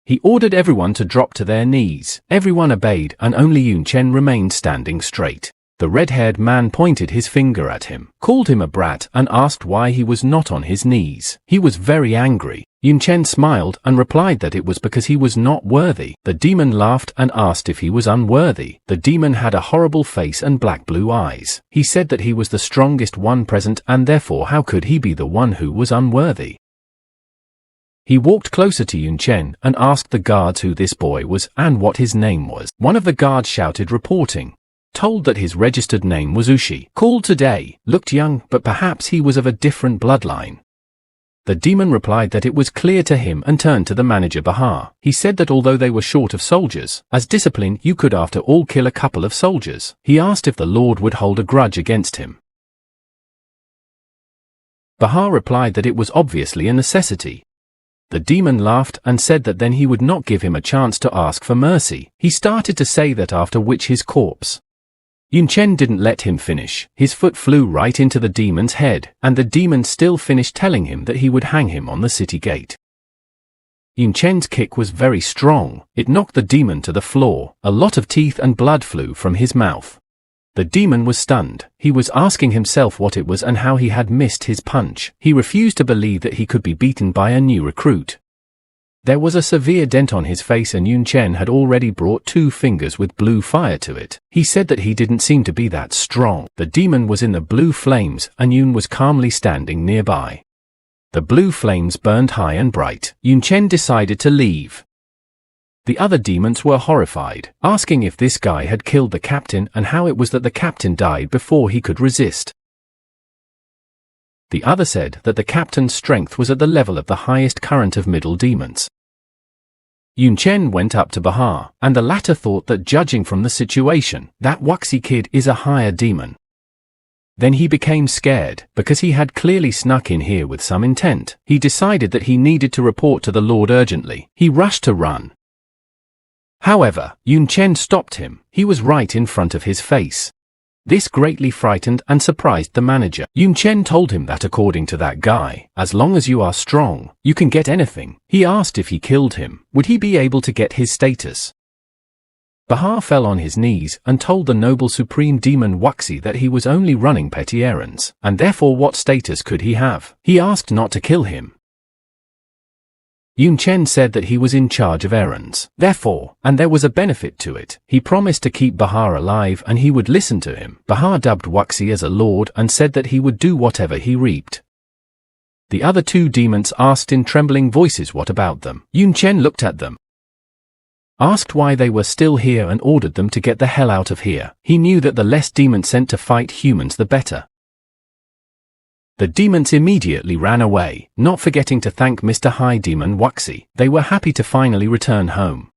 He ordered everyone to drop to their knees. Everyone obeyed and only Yun Chen remained standing straight. The red-haired man pointed his finger at him, called him a brat and asked why he was not on his knees. He was very angry. Yun Chen smiled and replied that it was because he was not worthy. The demon laughed and asked if he was unworthy. The demon had a horrible face and black-blue eyes. He said that he was the strongest one present and therefore how could he be the one who was unworthy? He walked closer to Yun Chen and asked the guards who this boy was and what his name was. One of the guards shouted reporting. Told that his registered name was Ushi. Called today, looked young, but perhaps he was of a different bloodline. The demon replied that it was clear to him and turned to the manager Bahar. He said that although they were short of soldiers, as discipline you could after all kill a couple of soldiers. He asked if the Lord would hold a grudge against him. Bahar replied that it was obviously a necessity. The demon laughed and said that then he would not give him a chance to ask for mercy. He started to say that, after which his corpse. Yun Chen didn't let him finish. His foot flew right into the demon's head, and the demon still finished telling him that he would hang him on the city gate. Yun Chen's kick was very strong. It knocked the demon to the floor. A lot of teeth and blood flew from his mouth. The demon was stunned. He was asking himself what it was and how he had missed his punch. He refused to believe that he could be beaten by a new recruit. There was a severe dent on his face, and Yun Chen had already brought 2 fingers with blue fire to it. He said that he didn't seem to be that strong. The demon was in the blue flames, and Yun was calmly standing nearby. The blue flames burned high and bright. Yun Chen decided to leave. The other demons were horrified, asking if this guy had killed the captain and how it was that the captain died before he could resist. The other said that the captain's strength was at the level of the highest current of middle demons. Yun Chen went up to Bahar, and the latter thought that, judging from the situation, that Wuxi kid is a higher demon. Then he became scared, because he had clearly snuck in here with some intent. He decided that he needed to report to the Lord urgently. He rushed to run. However, Yun Chen stopped him. He was right in front of his face. This greatly frightened and surprised the manager. Yun Chen told him that according to that guy, as long as you are strong, you can get anything. He asked if he killed him, would he be able to get his status? Bahar fell on his knees and told the noble supreme demon Wuxi that he was only running petty errands, and therefore what status could he have? He asked not to kill him. Yun Chen said that he was in charge of errands, therefore, and there was a benefit to it. He promised to keep Bahar alive and he would listen to him. Bahar dubbed Wuxi as a lord and said that he would do whatever he reaped. The other 2 demons asked in trembling voices what about them. Yun Chen looked at them, asked why they were still here, and ordered them to get the hell out of here. He knew that the less demons sent to fight humans the better. The demons immediately ran away, not forgetting to thank Mr. High Demon Wuxi. They were happy to finally return home.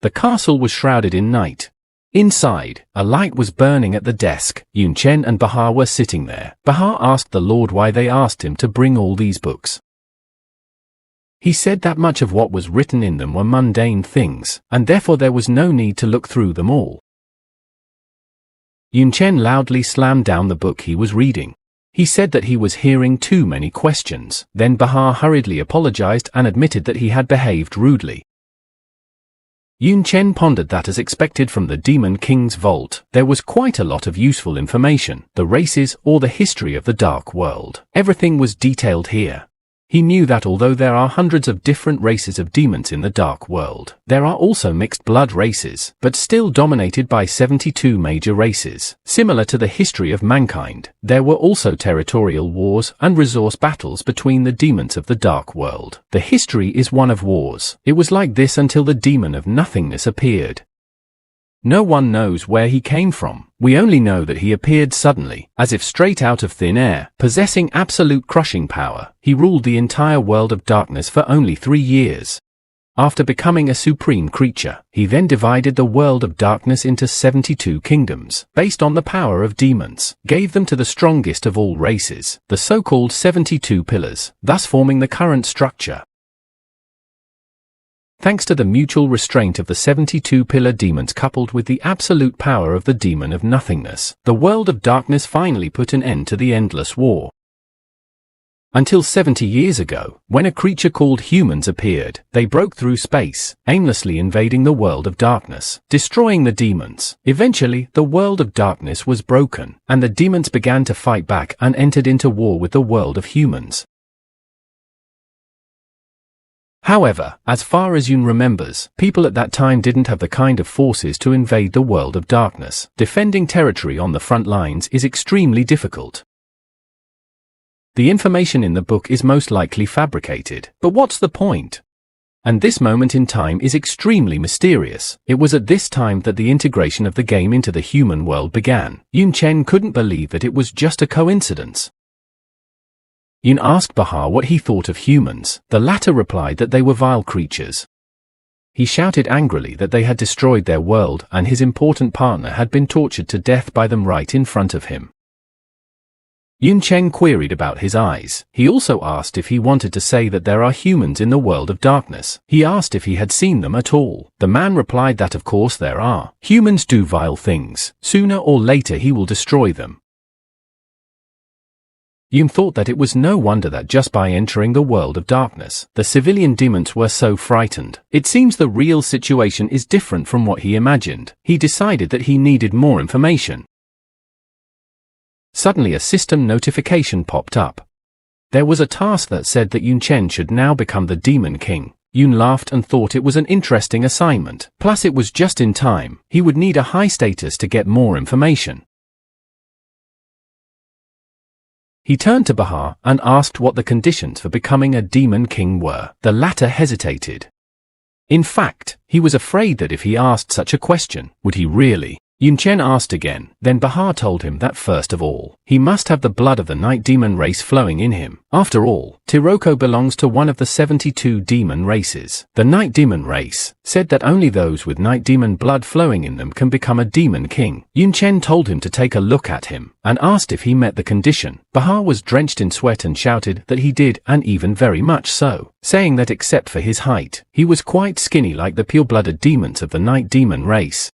The castle was shrouded in night. Inside, a light was burning at the desk. Yun Chen and Bahar were sitting there. Bahar asked the Lord why they asked him to bring all these books. He said that much of what was written in them were mundane things, and therefore there was no need to look through them all. Yun Chen loudly slammed down the book he was reading. He said that he was hearing too many questions. Then Bahar hurriedly apologized and admitted that he had behaved rudely. Yun Chen pondered that, as expected from the Demon King's vault, there was quite a lot of useful information, the races or the history of the Dark World. Everything was detailed here. He knew that although there are hundreds of different races of demons in the Dark World, there are also mixed blood races, but still dominated by 72 major races. Similar to the history of mankind, there were also territorial wars and resource battles between the demons of the Dark World. The history is one of wars. It was like this until the demon of nothingness appeared. No one knows where he came from. We only know that he appeared suddenly, as if straight out of thin air, possessing absolute crushing power. He ruled the entire world of darkness for only 3 years. After becoming a supreme creature, he then divided the world of darkness into 72 kingdoms, based on the power of demons, gave them to the strongest of all races, the so-called 72 pillars, thus forming the current structure. Thanks to the mutual restraint of the 72-pillar demons coupled with the absolute power of the demon of nothingness, the world of darkness finally put an end to the endless war. Until 70 years ago, when a creature called humans appeared, they broke through space, aimlessly invading the world of darkness, destroying the demons. Eventually, the world of darkness was broken, and the demons began to fight back and entered into war with the world of humans. However, as far as Yun remembers, people at that time didn't have the kind of forces to invade the world of darkness. Defending territory on the front lines is extremely difficult. The information in the book is most likely fabricated, but what's the point? And this moment in time is extremely mysterious. It was at this time that the integration of the game into the human world began. Yun Chen couldn't believe that it was just a coincidence. Yun asked Bahar what he thought of humans. The latter replied that they were vile creatures. He shouted angrily that they had destroyed their world and his important partner had been tortured to death by them right in front of him. Yun Chen queried about his eyes. He also asked if he wanted to say that there are humans in the world of darkness. He asked if he had seen them at all. The man replied that of course there are. Humans do vile things. Sooner or later he will destroy them. Yun thought that it was no wonder that just by entering the world of darkness, the civilian demons were so frightened. It seems the real situation is different from what he imagined. He decided that he needed more information. Suddenly a system notification popped up. There was a task that said that Yun Chen should now become the Demon King. Yun laughed and thought it was an interesting assignment. Plus it was just in time. He would need a high status to get more information. He turned to Bahar and asked what the conditions for becoming a Demon King were. The latter hesitated. In fact, he was afraid that if he asked such a question, would he really? Yun Chen asked again. Then Bahar told him that first of all, he must have the blood of the night demon race flowing in him. After all, Tiroko belongs to one of the 72 demon races. The night demon race said that only those with night demon blood flowing in them can become a demon king. Yun Chen told him to take a look at him and asked if he met the condition. Bahar was drenched in sweat and shouted that he did, and even very much so, saying that except for his height, he was quite skinny like the pure-blooded demons of the night demon race.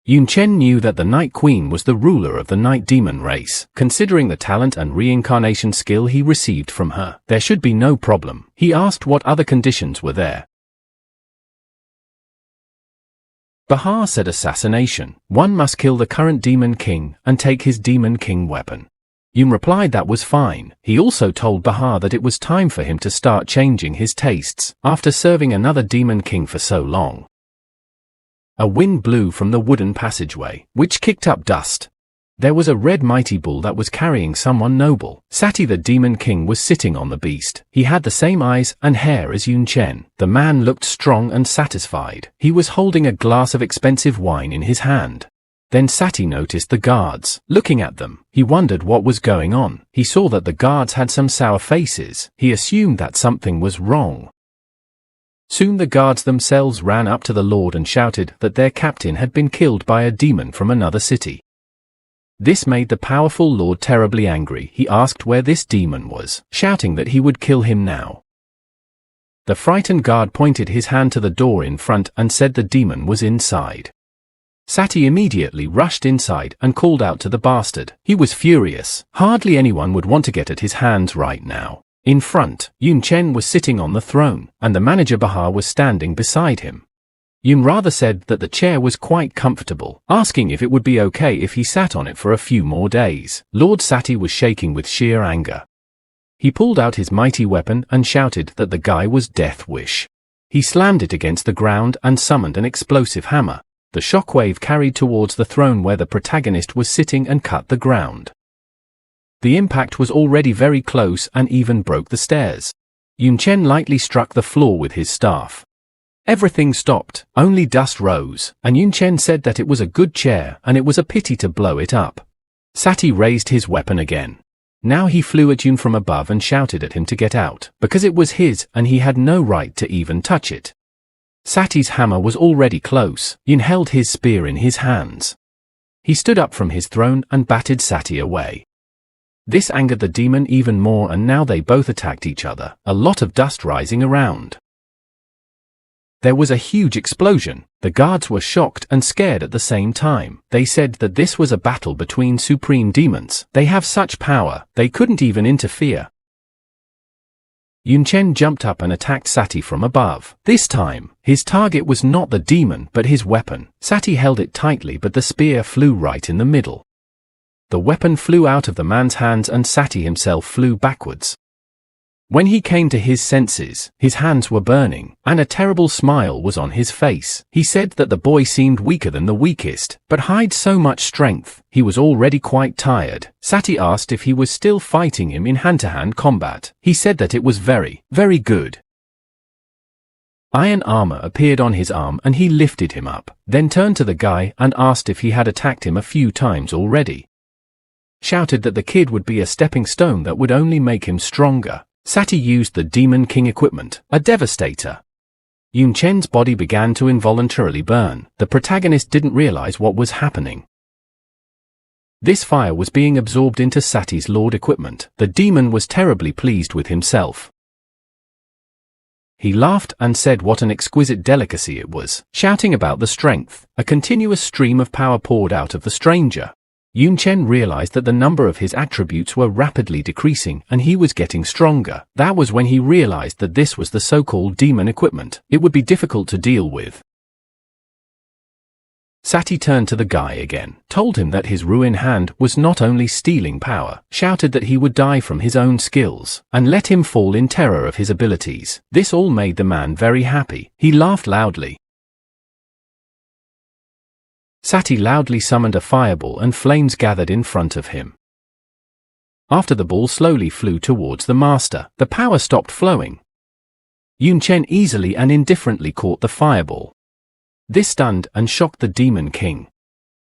Yun Chen knew that the Night Queen was the ruler of the Night Demon race. Considering the talent and reincarnation skill he received from her, there should be no problem. He asked what other conditions were there. Bahar said assassination. One must kill the current Demon King and take his Demon King weapon. Yun replied that was fine. He also told Bahar that it was time for him to start changing his tastes after serving another Demon King for so long. A wind blew from the wooden passageway, which kicked up dust. There was a red mighty bull that was carrying someone noble. Sati the Demon King was sitting on the beast. He had the same eyes and hair as Yun Chen. The man looked strong and satisfied. He was holding a glass of expensive wine in his hand. Then Sati noticed the guards. Looking at them, he wondered what was going on. He saw that the guards had some sour faces. He assumed that something was wrong. Soon the guards themselves ran up to the lord and shouted that their captain had been killed by a demon from another city. This made the powerful lord terribly angry. He asked where this demon was, shouting that he would kill him now. The frightened guard pointed his hand to the door in front and said the demon was inside. Sati immediately rushed inside and called out to the bastard. He was furious. Hardly anyone would want to get at his hands right now. In front, Yun Chen was sitting on the throne, and the manager Bahar was standing beside him. Yun rather said that the chair was quite comfortable, asking if it would be okay if he sat on it for a few more days. Lord Sati was shaking with sheer anger. He pulled out his mighty weapon and shouted that the guy was Death Wish. He slammed it against the ground and summoned an explosive hammer. The shockwave carried towards the throne where the protagonist was sitting and cut the ground. The impact was already very close and even broke the stairs. Yun Chen lightly struck the floor with his staff. Everything stopped, only dust rose, and Yun Chen said that it was a good chair and it was a pity to blow it up. Sati raised his weapon again. Now he flew at Yun from above and shouted at him to get out, because it was his and he had no right to even touch it. Sati's hammer was already close. Yun held his spear in his hands. He stood up from his throne and batted Sati away. This angered the demon even more, and now they both attacked each other, a lot of dust rising around. There was a huge explosion. The guards were shocked and scared at the same time. They said that this was a battle between supreme demons. They have such power, they couldn't even interfere. Yun Chen jumped up and attacked Sati from above. This time, his target was not the demon but his weapon. Sati held it tightly, but the spear flew right in the middle. The weapon flew out of the man's hands and Sati himself flew backwards. When he came to his senses, his hands were burning, and a terrible smile was on his face. He said that the boy seemed weaker than the weakest, but hid so much strength. He was already quite tired. Sati asked if he was still fighting him in hand-to-hand combat. He said that it was very, very good. Iron armor appeared on his arm and he lifted him up, then turned to the guy and asked if he had attacked him a few times already. Shouted that the kid would be a stepping stone that would only make him stronger. Sati used the Demon King equipment, a devastator. Yun Chen's body began to involuntarily burn. The protagonist didn't realize what was happening. This fire was being absorbed into Sati's Lord equipment. The demon was terribly pleased with himself. He laughed and said what an exquisite delicacy it was, shouting about the strength. A continuous stream of power poured out of the stranger. Yun Chen realized that the number of his attributes were rapidly decreasing and he was getting stronger. That was when he realized that this was the so-called demon equipment. It would be difficult to deal with. Sati turned to the guy again, told him that his ruin hand was not only stealing power, shouted that he would die from his own skills, and let him fall in terror of his abilities. This all made the man very happy. He laughed loudly. Sati loudly summoned a fireball and flames gathered in front of him. After the ball slowly flew towards the master, the power stopped flowing. Yun Chen easily and indifferently caught the fireball. This stunned and shocked the Demon King.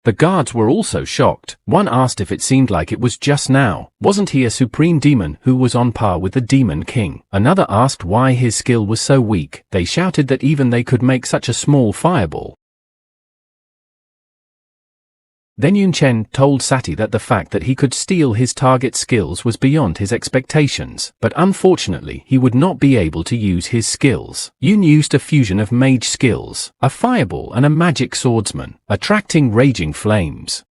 The guards were also shocked. One asked if it seemed like it was just now. Wasn't he a supreme demon who was on par with the Demon King? Another asked why his skill was so weak. They shouted that even they could make such a small fireball. Then Yun Chen told Sati that the fact that he could steal his target's skills was beyond his expectations, but unfortunately he would not be able to use his skills. Yun used a fusion of mage skills, a fireball and a magic swordsman, attracting raging flames.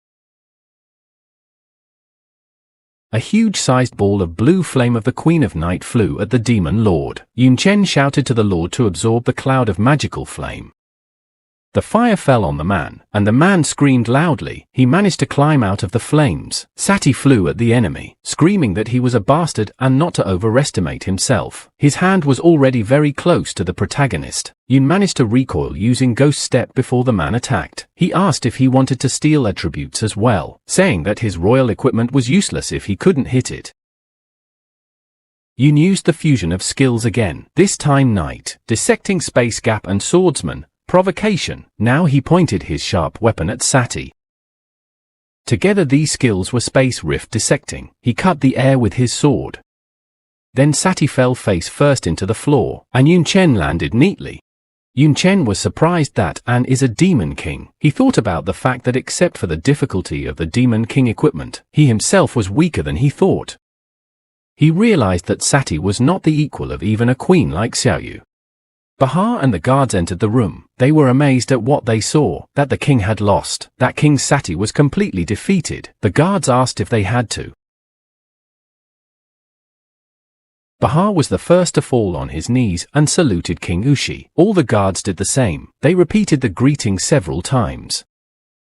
A huge-sized ball of blue flame of the Queen of Night flew at the Demon Lord. Yun Chen shouted to the Lord to absorb the cloud of magical flame. The fire fell on the man, and the man screamed loudly. He managed to climb out of the flames. Sati flew at the enemy, screaming that he was a bastard and not to overestimate himself. His hand was already very close to the protagonist. Yun managed to recoil using Ghost Step before the man attacked. He asked if he wanted to steal attributes as well, saying that his royal equipment was useless if he couldn't hit it. Yun used the fusion of skills again, this time Knight, Dissecting Space Gap and Swordsman, Provocation. Now he pointed his sharp weapon at Sati. Together these skills were Space Rift Dissecting. He cut the air with his sword. Then Sati fell face first into the floor, and Yun Chen landed neatly. Yun Chen was surprised that An is a Demon King. He thought about the fact that except for the difficulty of the Demon King equipment, he himself was weaker than he thought. He realized that Sati was not the equal of even a queen like Xiaoyu. Bahar and the guards entered the room. They were amazed at what they saw, that the king had lost, that King Sati was completely defeated. The guards asked if they had to. Bahar was the first to fall on his knees and saluted King Ushi. All the guards did the same. They repeated the greeting several times.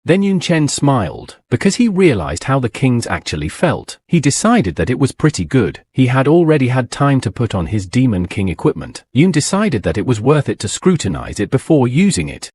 Then Yun Chen smiled, because he realized how the kings actually felt. He decided that it was pretty good. He had already had time to put on his Demon King equipment. Yun decided that it was worth it to scrutinize it before using it.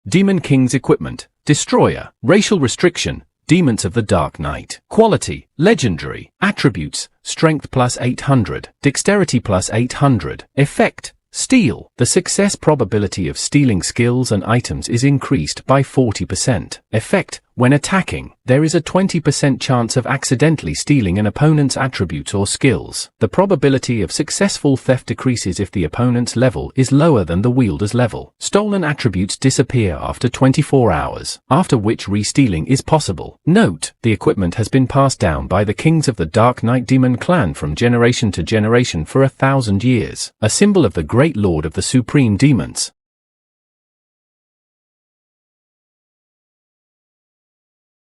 Demon King's equipment, Destroyer, Racial Restriction, Demons of the Dark Night. Quality, Legendary. Attributes, Strength plus 800, Dexterity plus 800. Effect, Steal. The success probability of stealing skills and items is increased by 40%. Effect. When attacking, there is a 20% chance of accidentally stealing an opponent's attributes or skills. The probability of successful theft decreases if the opponent's level is lower than the wielder's level. Stolen attributes disappear after 24 hours, after which re-stealing is possible. Note, the equipment has been passed down by the kings of the Dark Knight Demon clan from generation to generation for 1,000 years, a symbol of the great lord of the supreme demons.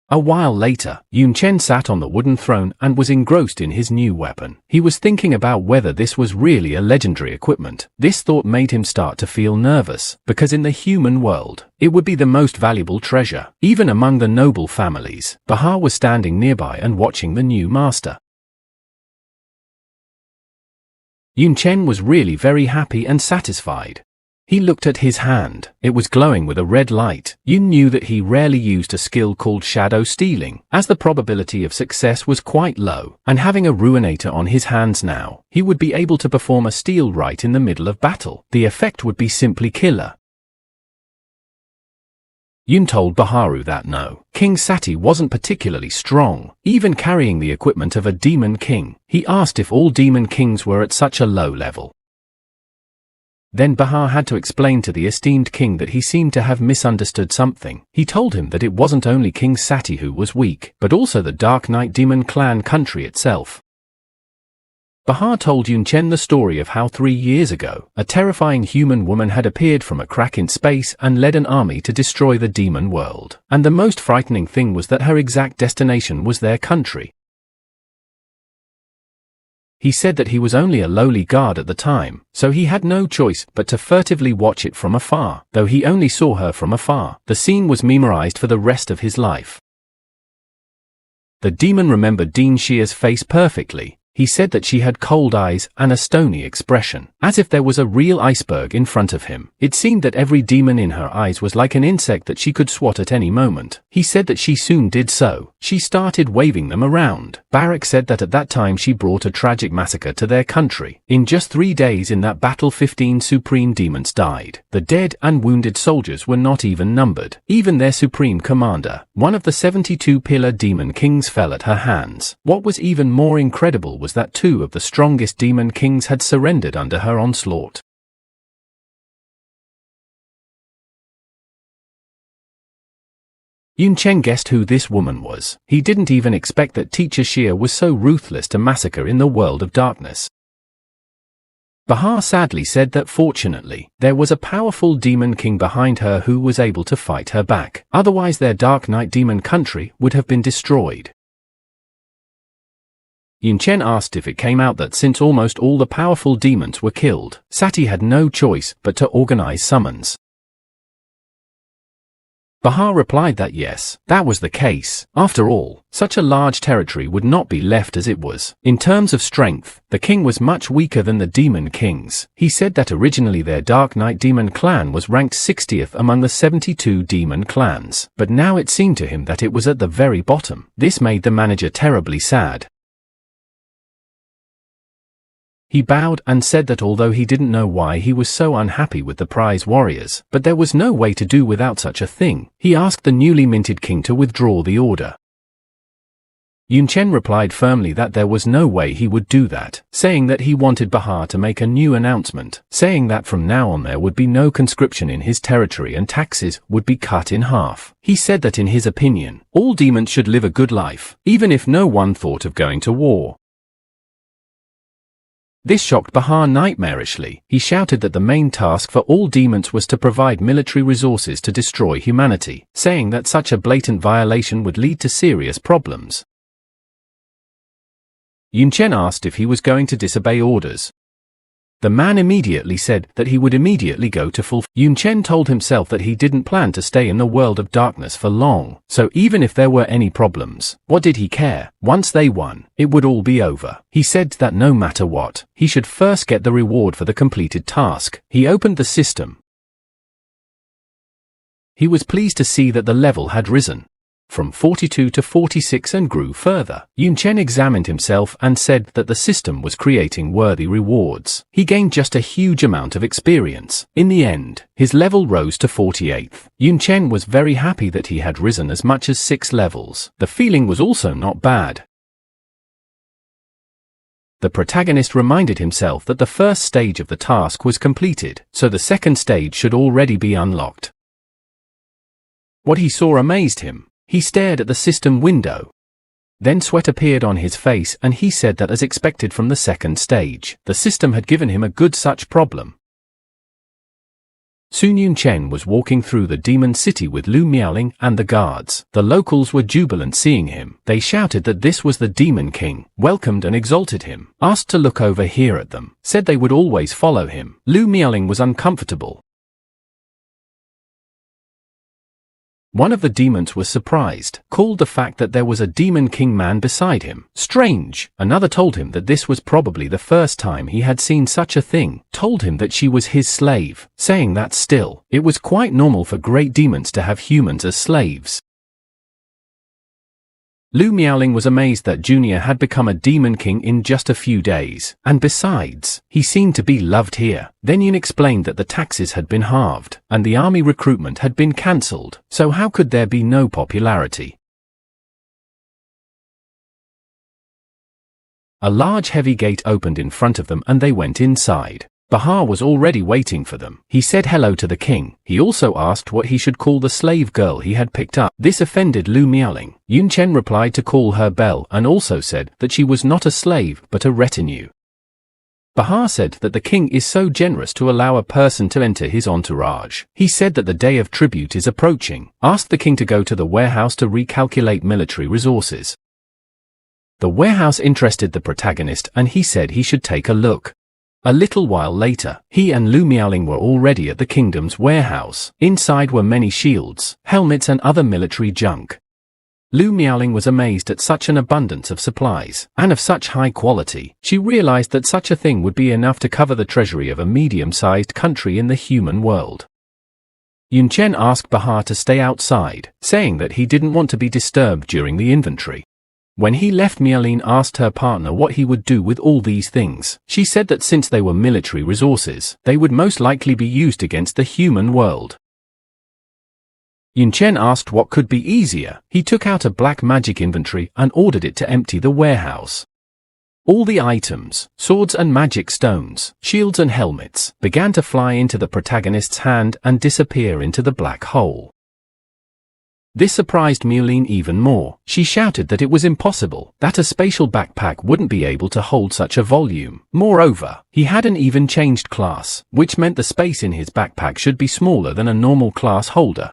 A while later, Yun Chen sat on the wooden throne and was engrossed in his new weapon. He was thinking about whether this was really a legendary equipment. This thought made him start to feel nervous, because in the human world, it would be the most valuable treasure, even among the noble families. Bahar was standing nearby and watching the new master. Yun Chen was really very happy and satisfied. He looked at his hand. It was glowing with a red light. Yun knew that he rarely used a skill called shadow stealing, as the probability of success was quite low, and having a ruinator on his hands now, he would be able to perform a steal right in the middle of battle. The effect would be simply killer. Yun told Baharu that no, King Sati wasn't particularly strong, even carrying the equipment of a demon king. He asked if all demon kings were at such a low level. Then Bahar had to explain to the esteemed king that he seemed to have misunderstood something. He told him that it wasn't only King Sati who was weak, but also the Dark Knight Demon clan country itself. Bahar told Yun Chen the story of how 3 years ago, a terrifying human woman had appeared from a crack in space and led an army to destroy the demon world. And the most frightening thing was that her exact destination was their country. He said that he was only a lowly guard at the time, so he had no choice but to furtively watch it from afar. Though he only saw her from afar, the scene was memorized for the rest of his life. The demon remembered Dean Xia's face perfectly. He said that she had cold eyes and a stony expression, as if there was a real iceberg in front of him. It seemed that every demon in her eyes was like an insect that she could swat at any moment. He said that she soon did so. She started waving them around. Barak said that at that time she brought a tragic massacre to their country. In just 3 days in that battle 15 supreme demons died. The dead and wounded soldiers were not even numbered. Even their supreme commander, one of the 72 pillar demon kings, fell at her hands. What was even more incredible was that 2 of the strongest demon kings had surrendered under her onslaught. Yun Chen guessed who this woman was. He didn't even expect that teacher Xia was so ruthless to massacre in the world of darkness. Bahar sadly said that fortunately, there was a powerful demon king behind her who was able to fight her back. Otherwise their Dark Knight demon country would have been destroyed. Yun Chen asked if it came out that since almost all the powerful demons were killed, Sati had no choice but to organize summons. Bahar replied that yes, that was the case. After all, such a large territory would not be left as it was. In terms of strength, the king was much weaker than the demon kings. He said that originally their Dark Knight demon clan was ranked 60th among the 72 demon clans, but now it seemed to him that it was at the very bottom. This made the manager terribly sad. He bowed and said that although he didn't know why he was so unhappy with the prize warriors, but there was no way to do without such a thing, he asked the newly minted king to withdraw the order. Yun Chen replied firmly that there was no way he would do that, saying that he wanted Bahar to make a new announcement, saying that from now on there would be no conscription in his territory and taxes would be cut in half. He said that in his opinion, all demons should live a good life, even if no one thought of going to war. This shocked Bahar nightmarishly. He shouted that the main task for all demons was to provide military resources to destroy humanity, saying that such a blatant violation would lead to serious problems. Yun Chen asked if he was going to disobey orders. The man immediately said that he would immediately go to fulfill. Yun Chen told himself that he didn't plan to stay in the world of darkness for long, so even if there were any problems, what did he care? Once they won, it would all be over. He said that no matter what, he should first get the reward for the completed task. He opened the system. He was pleased to see that the level had risen from 42 to 46 and grew further. Yun Chen examined himself and said that the system was creating worthy rewards. He gained just a huge amount of experience. In the end, his level rose to 48th. Yun Chen was very happy that he had risen as much as 6 levels. The feeling was also not bad. The protagonist reminded himself that the first stage of the task was completed, so the second stage should already be unlocked. What he saw amazed him. He stared at the system window. Then sweat appeared on his face and he said that as expected from the second stage, the system had given him a good such problem. Soon Yun Chen was walking through the demon city with Lu Miaoling and the guards. The locals were jubilant seeing him. They shouted that this was the demon king, welcomed and exalted him, asked to look over here at them, said they would always follow him. Lu Miaoling was uncomfortable. One of the demons was surprised, called the fact that there was a demon king man beside him strange. Another told him that this was probably the first time he had seen such a thing, told him that she was his slave, saying that still, it was quite normal for great demons to have humans as slaves. Lu Miaoling was amazed that Junior had become a demon king in just a few days, and besides, he seemed to be loved here. Then Yun explained that the taxes had been halved, and the army recruitment had been cancelled, so how could there be no popularity? A large heavy gate opened in front of them and they went inside. Bahar was already waiting for them. He said hello to the king. He also asked what he should call the slave girl he had picked up. This offended Lu Miaoling. Yun Chen replied to call her Belle and also said that she was not a slave but a retinue. Bahar said that the king is so generous to allow a person to enter his entourage. He said that the day of tribute is approaching, asked the king to go to the warehouse to recalculate military resources. The warehouse interested the protagonist and he said he should take a look. A little while later, he and Lu Miaoling were already at the kingdom's warehouse. Inside were many shields, helmets and other military junk. Lu Miaoling was amazed at such an abundance of supplies, and of such high quality. She realized that such a thing would be enough to cover the treasury of a medium-sized country in the human world. Yun Chen asked Bahar to stay outside, saying that he didn't want to be disturbed during the inventory. When he left, Miaoling asked her partner what he would do with all these things. She said that since they were military resources, they would most likely be used against the human world. Yun Chen asked what could be easier. He took out a black magic inventory and ordered it to empty the warehouse. All the items, swords and magic stones, shields and helmets, began to fly into the protagonist's hand and disappear into the black hole. This surprised Miaoling even more. She shouted that it was impossible, that a spatial backpack wouldn't be able to hold such a volume. Moreover, he hadn't even changed class, which meant the space in his backpack should be smaller than a normal class holder.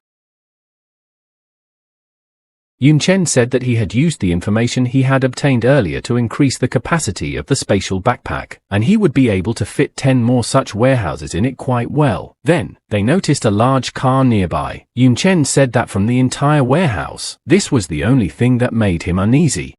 Yun Chen said that he had used the information he had obtained earlier to increase the capacity of the spatial backpack, and he would be able to fit 10 more such warehouses in it quite well. Then, they noticed a large car nearby. Yun Chen said that from the entire warehouse, this was the only thing that made him uneasy.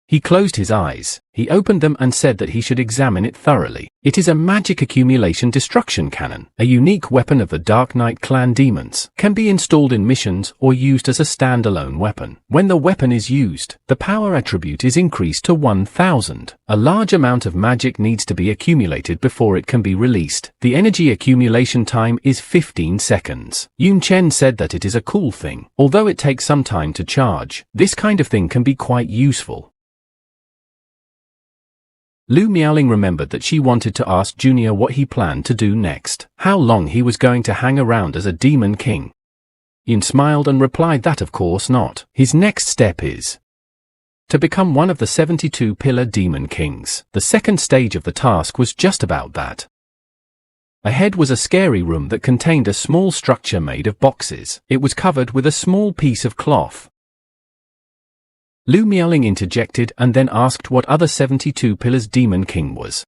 He closed his eyes. He opened them and said that he should examine it thoroughly. It is a magic accumulation destruction cannon, a unique weapon of the Dark Knight clan demons, can be installed in missions or used as a standalone weapon. When the weapon is used, the power attribute is increased to 1000. A large amount of magic needs to be accumulated before it can be released. The energy accumulation time is 15 seconds. Yun Chen said that it is a cool thing. Although it takes some time to charge, this kind of thing can be quite useful. Lu Miaoling remembered that she wanted to ask Junior what he planned to do next, how long he was going to hang around as a demon king. Yun smiled and replied that of course not. His next step is to become one of the 72 pillar demon kings. The second stage of the task was just about that. Ahead was a scary room that contained a small structure made of boxes. It was covered with a small piece of cloth. Lu Miaoling interjected and then asked what other 72 pillars demon king was.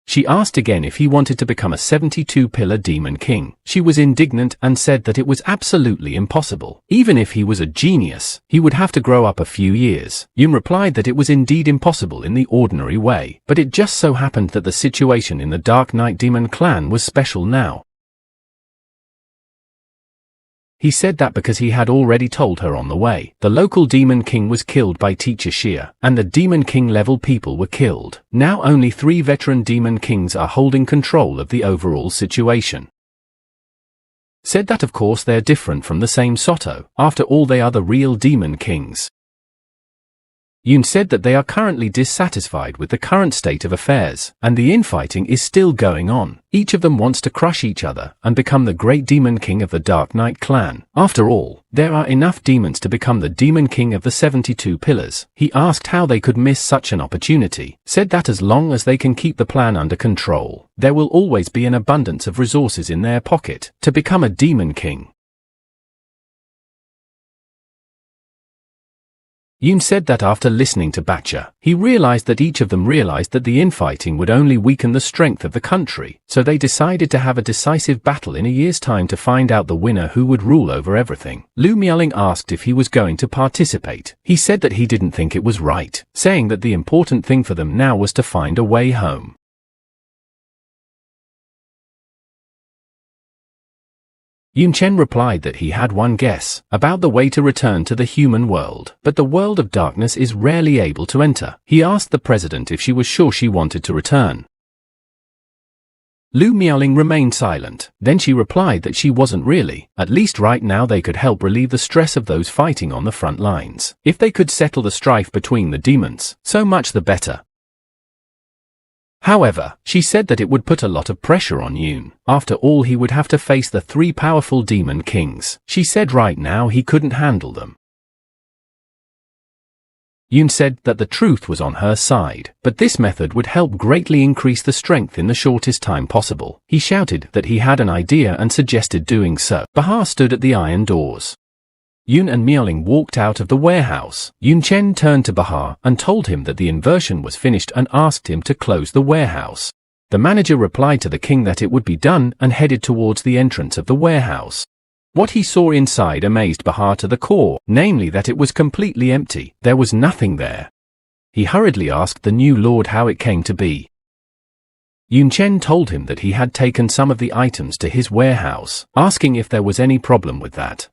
She asked again if he wanted to become a 72-pillar demon king. She was indignant and said that it was absolutely impossible. Even if he was a genius, he would have to grow up a few years. Yun replied that it was indeed impossible in the ordinary way, but it just so happened that the situation in the Dark Knight demon clan was special now. He said that because he had already told her on the way. The local demon king was killed by Teacher Xia, and the demon king level people were killed. Now only 3 veteran demon kings are holding control of the overall situation. Said that of course they're different from the same Soto. After all, they are the real demon kings. Yun said that they are currently dissatisfied with the current state of affairs, and the infighting is still going on. Each of them wants to crush each other and become the great demon king of the Dark Knight clan. After all, there are enough demons to become the demon king of the 72 pillars. He asked how they could miss such an opportunity, said that as long as they can keep the plan under control, there will always be an abundance of resources in their pocket to become a demon king. Yun said that after listening to Bacha, he realized that each of them realized that the infighting would only weaken the strength of the country, so they decided to have a decisive battle in a year's time to find out the winner who would rule over everything. Lu Miaoling asked if he was going to participate. He said that he didn't think it was right, saying that the important thing for them now was to find a way home. Yun Chen replied that he had one guess about the way to return to the human world, but the world of darkness is rarely able to enter. He asked the president if she was sure she wanted to return. Lu Miaoling remained silent. Then she replied that she wasn't really. At least right now they could help relieve the stress of those fighting on the front lines. If they could settle the strife between the demons, so much the better. However, she said that it would put a lot of pressure on Yun. After all, he would have to face the 3 powerful demon kings. She said right now he couldn't handle them. Yun said that the truth was on her side, but this method would help greatly increase the strength in the shortest time possible. He shouted that he had an idea and suggested doing so. Bahar stood at the iron doors. Yun and Miaoling walked out of the warehouse. Yun Chen turned to Bahar and told him that the inversion was finished and asked him to close the warehouse. The manager replied to the king that it would be done and headed towards the entrance of the warehouse. What he saw inside amazed Bahar to the core, namely that it was completely empty. There was nothing there. He hurriedly asked the new lord how it came to be. Yun Chen told him that he had taken some of the items to his warehouse, asking if there was any problem with that.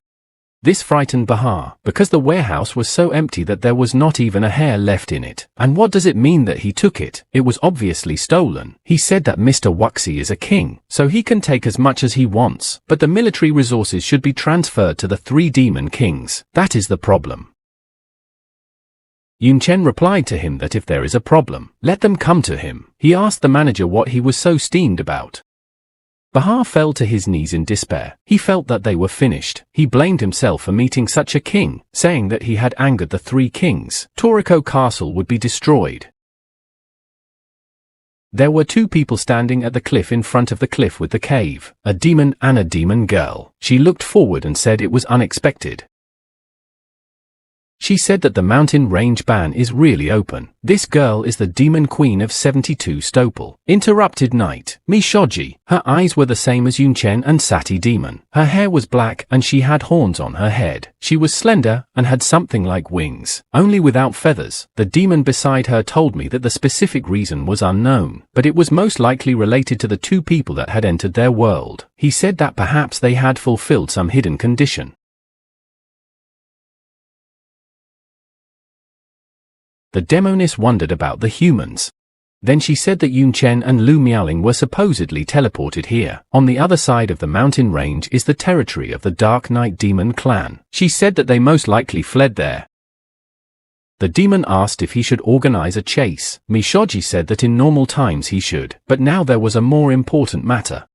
This frightened Bahar, because the warehouse was so empty that there was not even a hair left in it. And what does it mean that he took it? It was obviously stolen. He said that Mr. Wuxi is a king, so he can take as much as he wants, but the military resources should be transferred to the 3 demon kings. That is the problem. Yun Chen replied to him that if there is a problem, let them come to him. He asked the manager what he was so steamed about. Bahar fell to his knees in despair. He felt that they were finished. He blamed himself for meeting such a king, saying that he had angered the 3 kings. Toriko Castle would be destroyed. There were 2 people standing at the cliff in front of the cliff with the cave, a demon and a demon girl. She looked forward and said it was unexpected. She said that the mountain range ban is really open. This girl is the demon queen of 72 Stopal. Interrupted night. Mishoji. Her eyes were the same as Yun Chen and Sati demon. Her hair was black and she had horns on her head. She was slender and had something like wings, only without feathers. The demon beside her told me that the specific reason was unknown, but it was most likely related to the 2 people that had entered their world. He said that perhaps they had fulfilled some hidden condition. The demoness wondered about the humans. Then she said that Yun Chen and Lu Miaoling were supposedly teleported here. On the other side of the mountain range is the territory of the Dark Knight Demon clan. She said that they most likely fled there. The demon asked if he should organize a chase. Mishoji said that in normal times he should, but now there was a more important matter.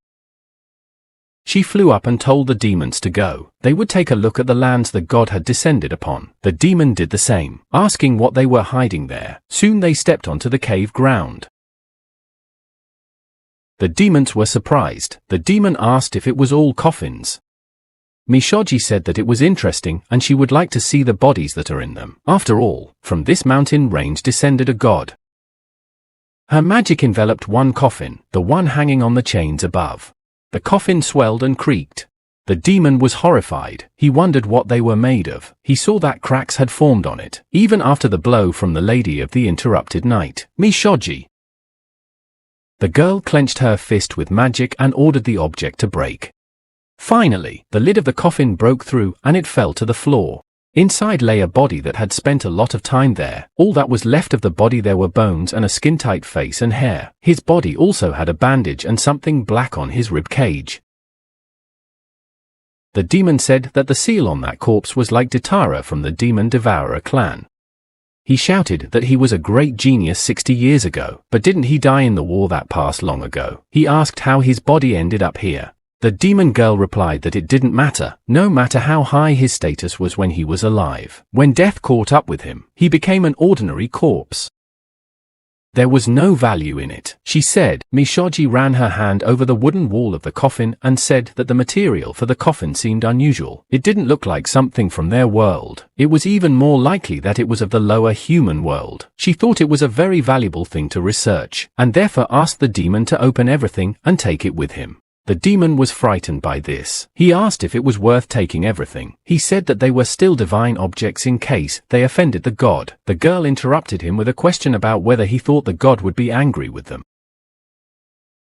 She flew up and told the demons to go. They would take a look at the lands the god had descended upon. The demon did the same, asking what they were hiding there. Soon they stepped onto the cave ground. The demons were surprised. The demon asked if it was all coffins. Mishoji said that it was interesting and she would like to see the bodies that are in them. After all, from this mountain range descended a god. Her magic enveloped one coffin, the one hanging on the chains above. The coffin swelled and creaked. The demon was horrified. He wondered what they were made of. He saw that cracks had formed on it, even after the blow from the Lady of the Interrupted Night, Mishoji. The girl clenched her fist with magic and ordered the object to break. Finally, the lid of the coffin broke through and it fell to the floor. Inside lay a body that had spent a lot of time there. All that was left of the body there were bones and a skin-tight face and hair. His body also had a bandage and something black on his rib cage. The demon said that the seal on that corpse was like Ditara from the Demon Devourer clan. He shouted that he was a great genius 60 years ago, but didn't he die in the war that passed long ago? He asked how his body ended up here. The demon girl replied that it didn't matter, no matter how high his status was when he was alive. When death caught up with him, he became an ordinary corpse. There was no value in it, she said. Mishoji ran her hand over the wooden wall of the coffin and said that the material for the coffin seemed unusual. It didn't look like something from their world. It was even more likely that it was of the lower human world. She thought it was a very valuable thing to research, and therefore asked the demon to open everything and take it with him. The demon was frightened by this. He asked if it was worth taking everything. He said that they were still divine objects in case they offended the god. The girl interrupted him with a question about whether he thought the god would be angry with them.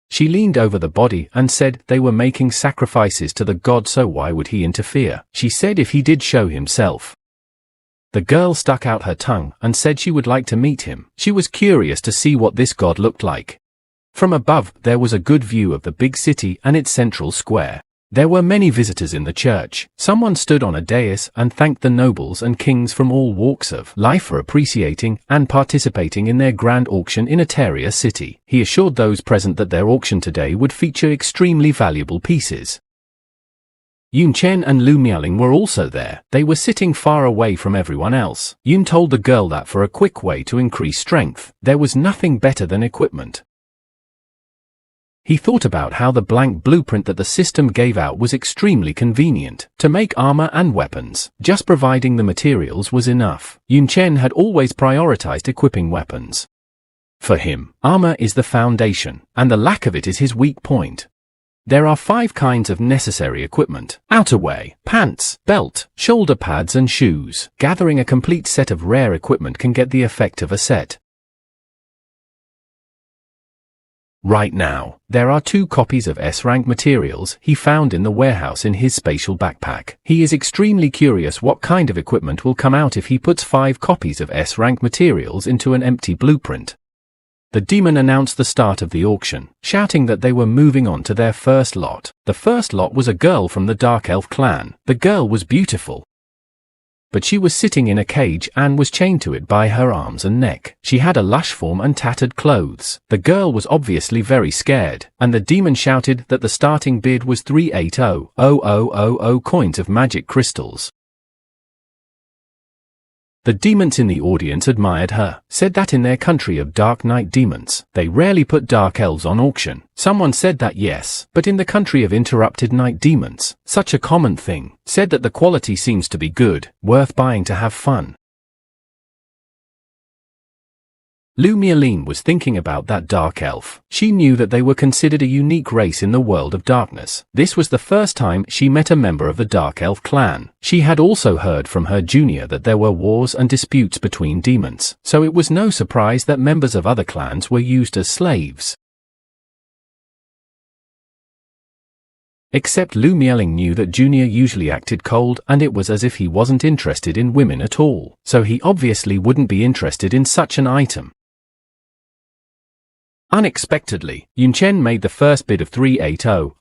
She leaned over the body and said they were making sacrifices to the god, so why would he interfere? She said if he did show himself. The girl stuck out her tongue and said she would like to meet him. She was curious to see what this god looked like. From above, there was a good view of the big city and its central square. There were many visitors in the church. Someone stood on a dais and thanked the nobles and kings from all walks of life for appreciating and participating in their grand auction in Eteria City. He assured those present that their auction today would feature extremely valuable pieces. Yun Chen and Lu Miaoling were also there. They were sitting far away from everyone else. Yun told the girl that for a quick way to increase strength, there was nothing better than equipment. He thought about how the blank blueprint that the system gave out was extremely convenient to make armor and weapons. Just providing the materials was enough. Yun Chen had always prioritized equipping weapons. For him, armor is the foundation, and the lack of it is his weak point. There are 5 kinds of necessary equipment: outerwear, pants, belt, shoulder pads and shoes. Gathering a complete set of rare equipment can get the effect of a set. Right now, there are 2 copies of S-rank materials he found in the warehouse in his spatial backpack. He is extremely curious what kind of equipment will come out if he puts 5 copies of S-rank materials into an empty blueprint. The demon announced the start of the auction, shouting that they were moving on to their first lot. The first lot was a girl from the Dark Elf clan. The girl was beautiful, but she was sitting in a cage and was chained to it by her arms and neck. She had a lush form and tattered clothes. The girl was obviously very scared, and the demon shouted that the starting bid was 380,000 coins of magic crystals. The demons in the audience admired her, said that in their country of dark night demons, they rarely put dark elves on auction. Someone said that yes, but in the country of interrupted night demons, such a common thing, said that the quality seems to be good, worth buying to have fun. Lu Miaoling was thinking about that dark elf. She knew that they were considered a unique race in the world of darkness. This was the first time she met a member of the Dark Elf clan. She had also heard from her junior that there were wars and disputes between demons, so it was no surprise that members of other clans were used as slaves. Except Lu Miaoling knew that Junior usually acted cold, and it was as if he wasn't interested in women at all, so he obviously wouldn't be interested in such an item. Unexpectedly, Yun Chen made the first bid of 380,000.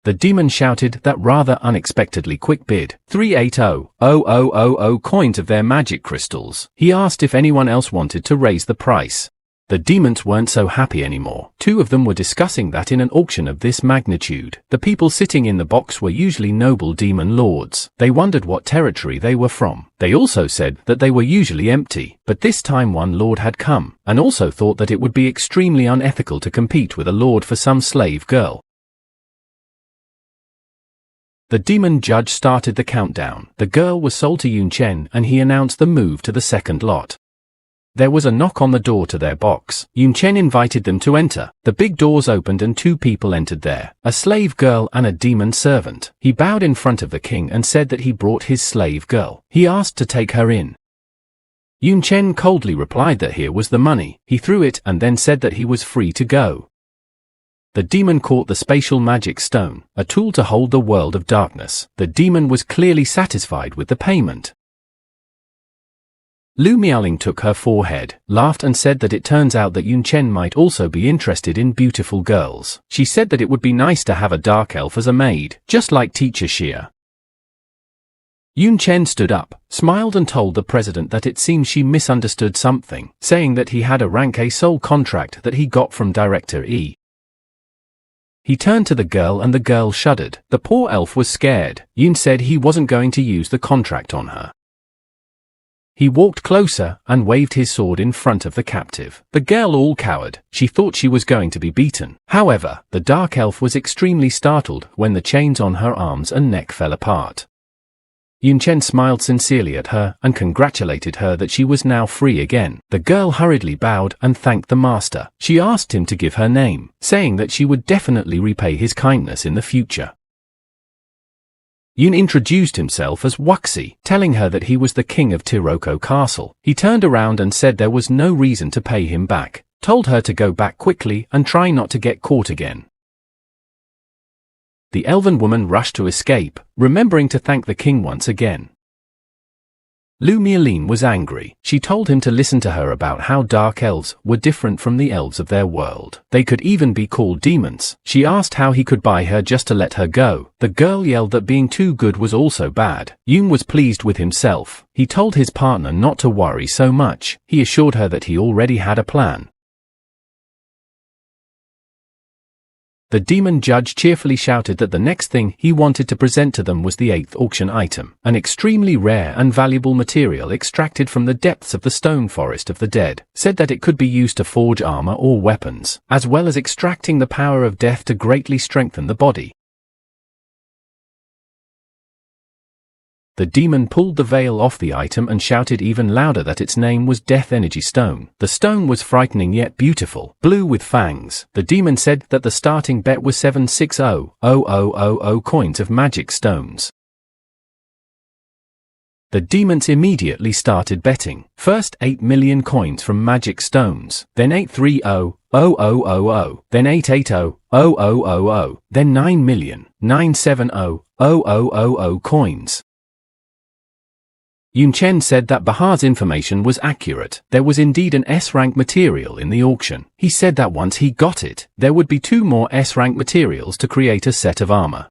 The demon shouted that rather unexpectedly quick bid, 380,000 coins of their magic crystals. He asked if anyone else wanted to raise the price. The demons weren't so happy anymore. 2 of them were discussing that in an auction of this magnitude, the people sitting in the box were usually noble demon lords. They wondered what territory they were from. They also said that they were usually empty, but this time one lord had come, and also thought that it would be extremely unethical to compete with a lord for some slave girl. The demon judge started the countdown. The girl was sold to Yun Chen, and he announced the move to the second lot. There was a knock on the door to their box. Yun Chen invited them to enter. The big doors opened and 2 people entered there, a slave girl and a demon servant. He bowed in front of the king and said that he brought his slave girl. He asked to take her in. Yun Chen coldly replied that here was the money. He threw it and then said that he was free to go. The demon caught the spatial magic stone, a tool to hold the world of darkness. The demon was clearly satisfied with the payment. Lu Miaoling took her forehead, laughed and said that it turns out that Yun Chen might also be interested in beautiful girls. She said that it would be nice to have a dark elf as a maid, just like teacher Xia. Yun Chen stood up, smiled and told the president that it seems she misunderstood something, saying that he had a rank A soul contract that he got from Director E. He turned to the girl and the girl shuddered. The poor elf was scared. Yun said he wasn't going to use the contract on her. He walked closer and waved his sword in front of the captive. The girl all cowered. She thought she was going to be beaten. However, the dark elf was extremely startled when the chains on her arms and neck fell apart. Yun Chen smiled sincerely at her and congratulated her that she was now free again. The girl hurriedly bowed and thanked the master. She asked him to give her name, saying that she would definitely repay his kindness in the future. Yun introduced himself as Wuxi, telling her that he was the king of Tiroko Castle. He turned around and said there was no reason to pay him back, told her to go back quickly and try not to get caught again. The elven woman rushed to escape, remembering to thank the king once again. Lu Miaolin was angry. She told him to listen to her about how dark elves were different from the elves of their world. They could even be called demons. She asked how he could buy her just to let her go. The girl yelled that being too good was also bad. Yun was pleased with himself. He told his partner not to worry so much. He assured her that he already had a plan. The demon judge cheerfully shouted that the next thing he wanted to present to them was the 8th auction item, an extremely rare and valuable material extracted from the depths of the stone forest of the dead, said that it could be used to forge armor or weapons, as well as extracting the power of death to greatly strengthen the body. The demon pulled the veil off the item and shouted even louder that its name was Death Energy Stone. The stone was frightening yet beautiful, blue with fangs. The demon said that the starting bet was 760,000 coins of magic stones. The demons immediately started betting. First 8 million coins from magic stones, then 830,000, then 880,000, then 9,970,000 coins. Yun Chen said that Bahar's information was accurate. There was indeed an S-rank material in the auction. He said that once he got it, there would be 2 more S-rank materials to create a set of armor.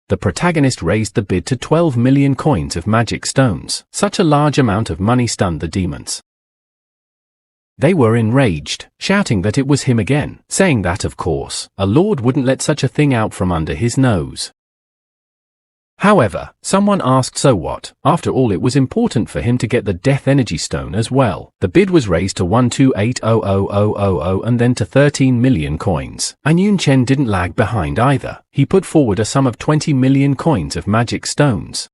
The protagonist raised the bid to 12 million coins of magic stones. Such a large amount of money stunned the demons. They were enraged, shouting that it was him again, saying that of course, a lord wouldn't let such a thing out from under his nose. However, someone asked so what? After all, it was important for him to get the Death Energy Stone as well. The bid was raised to 128,000 and then to 13 million coins. And Yun Chen didn't lag behind either. He put forward a sum of 20 million coins of magic stones.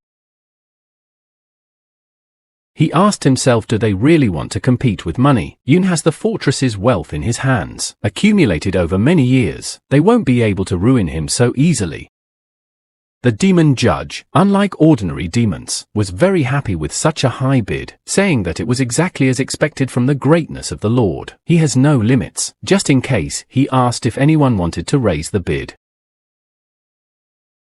He asked himself, do they really want to compete with money? Yun has the fortress's wealth in his hands, accumulated over many years. They won't be able to ruin him so easily. The demon judge, unlike ordinary demons, was very happy with such a high bid, saying that it was exactly as expected from the greatness of the Lord. He has no limits. Just in case, he asked if anyone wanted to raise the bid.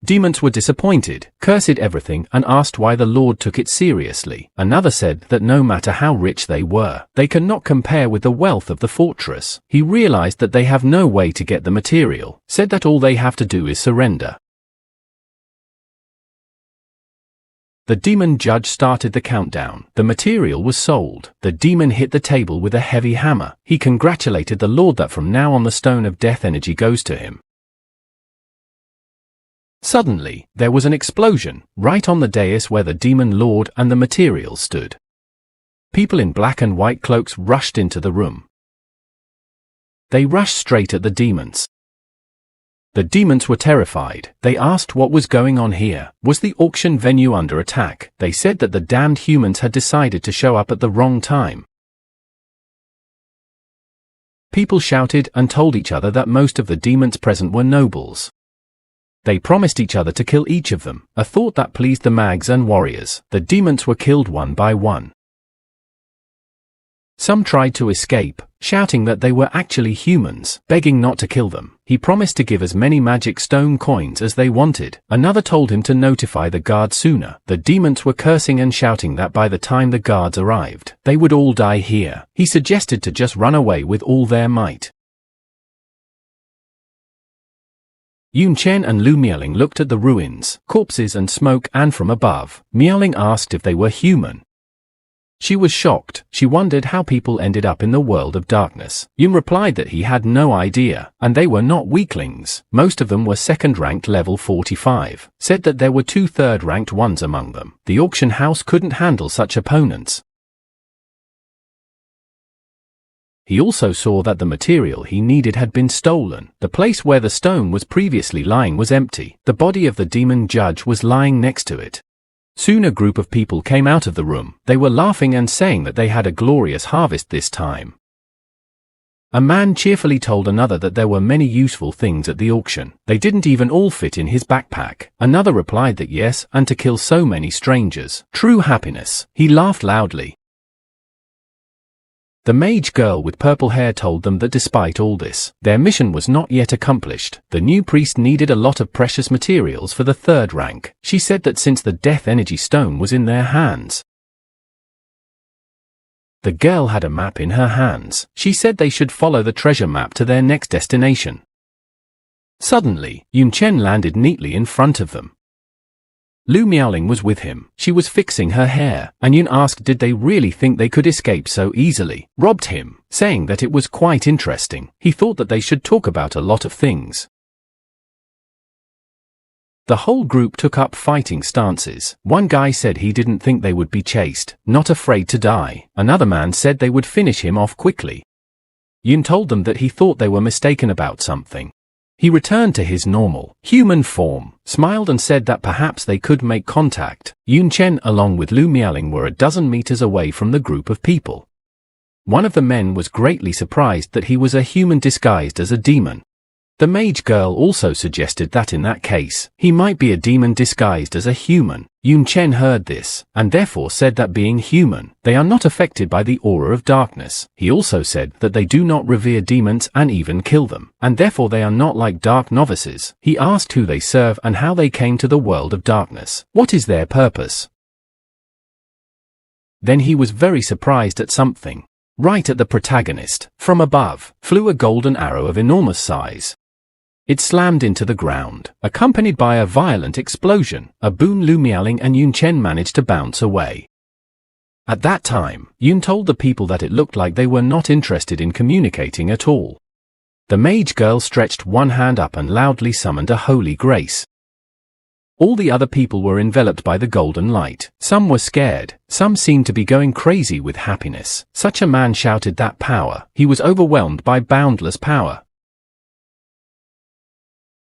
Demons were disappointed, cursed everything, and asked why the Lord took it seriously. Another said that no matter how rich they were, they cannot compare with the wealth of the fortress. He realized that they have no way to get the material, said that all they have to do is surrender. The demon judge started the countdown. The material was sold. The demon hit the table with a heavy hammer. He congratulated the Lord that from now on the Stone of Death Energy goes to him. Suddenly, there was an explosion, right on the dais where the demon lord and the material stood. People in black and white cloaks rushed into the room. They rushed straight at the demons. The demons were terrified. They asked what was going on here. Was the auction venue under attack? They said that the damned humans had decided to show up at the wrong time. People shouted and told each other that most of the demons present were nobles. They promised each other to kill each of them, a thought that pleased the mags and warriors. The demons were killed one by one. Some tried to escape, shouting that they were actually humans, begging not to kill them. He promised to give as many magic stone coins as they wanted. Another told him to notify the guards sooner. The demons were cursing and shouting that by the time the guards arrived, they would all die here. He suggested to just run away with all their might. Yun Chen and Lu Miaolin looked at the ruins, corpses and smoke, and from above, Miaolin asked if they were human. She was shocked. She wondered how people ended up in the world of darkness. Yun replied that he had no idea, and they were not weaklings. Most of them were second-ranked level 45. Said that there were 2 third-ranked ones among them. The auction house couldn't handle such opponents. He also saw that the material he needed had been stolen. The place where the stone was previously lying was empty. The body of the demon judge was lying next to it. Soon a group of people came out of the room. They were laughing and saying that they had a glorious harvest this time. A man cheerfully told another that there were many useful things at the auction. They didn't even all fit in his backpack. Another replied that yes, and to kill so many strangers. True happiness. He laughed loudly. The mage girl with purple hair told them that despite all this, their mission was not yet accomplished. The new priest needed a lot of precious materials for the third rank. She said that since the death energy stone was in their hands, the girl had a map in her hands. She said they should follow the treasure map to their next destination. Suddenly, Yun Chen landed neatly in front of them. Lu Miaoling was with him. She was fixing her hair, and Yun asked did they really think they could escape so easily. Robbed him, saying that it was quite interesting. He thought that they should talk about a lot of things. The whole group took up fighting stances. One guy said he didn't think they would be chased, not afraid to die. Another man said they would finish him off quickly. Yun told them that he thought they were mistaken about something. He returned to his normal, human form, smiled and said that perhaps they could make contact. Yun Chen along with Lu Miaoling were a dozen meters away from the group of people. One of the men was greatly surprised that he was a human disguised as a demon. The mage girl also suggested that in that case, he might be a demon disguised as a human. Yun Chen heard this, and therefore said that being human, they are not affected by the aura of darkness. He also said that they do not revere demons and even kill them, and therefore they are not like dark novices. He asked who they serve and how they came to the world of darkness. What is their purpose? Then he was very surprised at something. Right at the protagonist, from above, flew a golden arrow of enormous size. It slammed into the ground, accompanied by a violent explosion. A boon Lu Miaoling and Yun Chen managed to bounce away. At that time, Yun told the people that it looked like they were not interested in communicating at all. The mage girl stretched one hand up and loudly summoned a holy grace. All the other people were enveloped by the golden light. Some were scared, some seemed to be going crazy with happiness. Such a man shouted that power. He was overwhelmed by boundless power.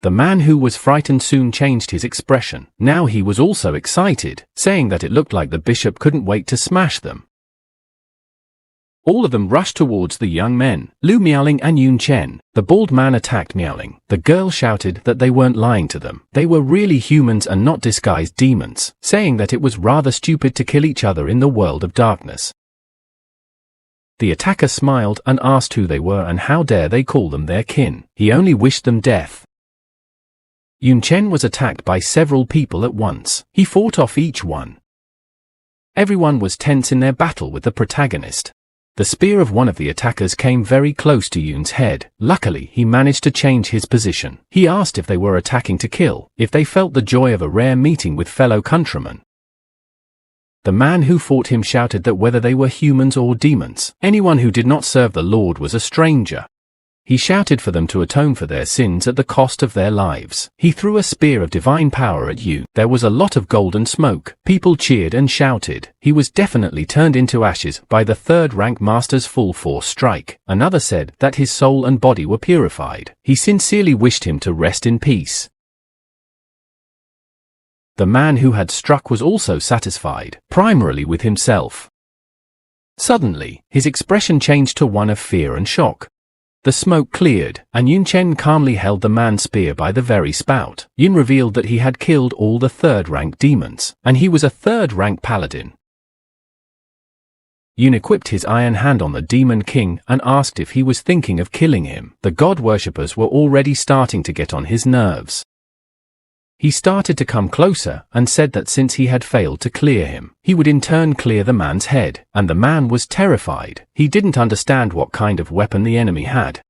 The man who was frightened soon changed his expression. Now he was also excited, saying that it looked like the bishop couldn't wait to smash them. All of them rushed towards the young men, Lu Miaoling and Yun Chen. The bald man attacked Miaoling. The girl shouted that they weren't lying to them. They were really humans and not disguised demons, saying that it was rather stupid to kill each other in the world of darkness. The attacker smiled and asked who they were and how dare they call them their kin. He only wished them death. Yun Chen was attacked by several people at once. He fought off each one. Everyone was tense in their battle with the protagonist. The spear of one of the attackers came very close to Yun's head. Luckily, he managed to change his position. He asked if they were attacking to kill, if they felt the joy of a rare meeting with fellow countrymen. The man who fought him shouted that whether they were humans or demons, anyone who did not serve the Lord was a stranger. He shouted for them to atone for their sins at the cost of their lives. He threw a spear of divine power at Yun. There was a lot of golden smoke. People cheered and shouted. He was definitely turned into ashes by the third rank master's full force strike. Another said that his soul and body were purified. He sincerely wished him to rest in peace. The man who had struck was also satisfied, primarily with himself. Suddenly, his expression changed to one of fear and shock. The smoke cleared, and Yun Chen calmly held the man's spear by the very spout. Yun revealed that he had killed all the third-rank demons, and he was a third-rank paladin. Yun equipped his iron hand on the demon king and asked if he was thinking of killing him. The god worshippers were already starting to get on his nerves. He started to come closer and said that since he had failed to clear him, he would in turn clear the man's head, and the man was terrified. He didn't understand what kind of weapon the enemy had.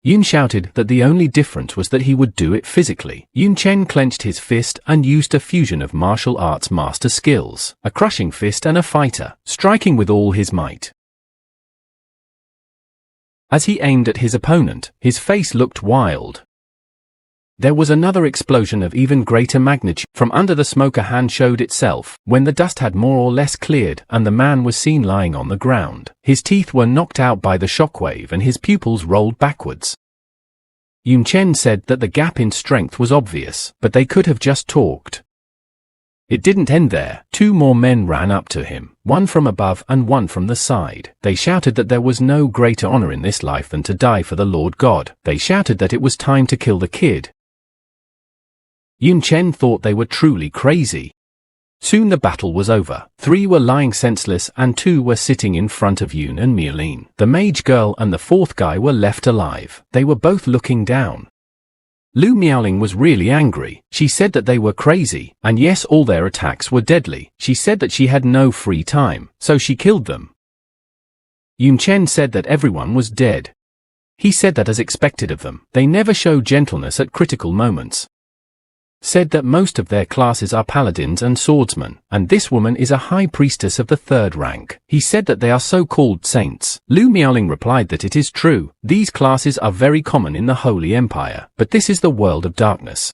Yun shouted that the only difference was that he would do it physically. Yun Chen clenched his fist and used a fusion of martial arts master skills, a crushing fist and a fighter, striking with all his might. As he aimed at his opponent, his face looked wild. There was another explosion of even greater magnitude. From under the smoke a hand showed itself, when the dust had more or less cleared and the man was seen lying on the ground. His teeth were knocked out by the shockwave and his pupils rolled backwards. Yun Chen said that the gap in strength was obvious, but they could have just talked. It didn't end there. Two more men ran up to him, one from above and one from the side. They shouted that there was no greater honor in this life than to die for the Lord God. They shouted that it was time to kill the kid. Yun Chen thought they were truly crazy. Soon the battle was over. 3 were lying senseless and 2 were sitting in front of Yun and Miaolin. The mage girl and the 4th guy were left alive. They were both looking down. Lu Miaoling was really angry. She said that they were crazy, and yes, all their attacks were deadly. She said that she had no free time, so she killed them. Yun Chen said that everyone was dead. He said that as expected of them, they never show gentleness at critical moments. Said that most of their classes are paladins and swordsmen, and this woman is a high priestess of the 3rd rank. He said that they are so-called saints. Lu Miaoling replied that it is true. These classes are very common in the Holy Empire, but this is the world of darkness.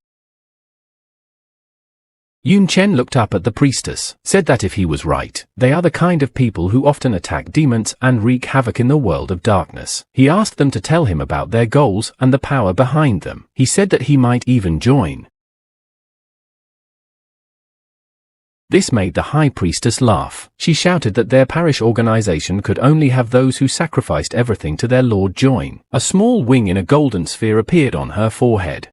Yun Chen looked up at the priestess, said that if he was right, they are the kind of people who often attack demons and wreak havoc in the world of darkness. He asked them to tell him about their goals and the power behind them. He said that he might even join. This made the high priestess laugh. She shouted that their parish organization could only have those who sacrificed everything to their lord join. A small wing in a golden sphere appeared on her forehead.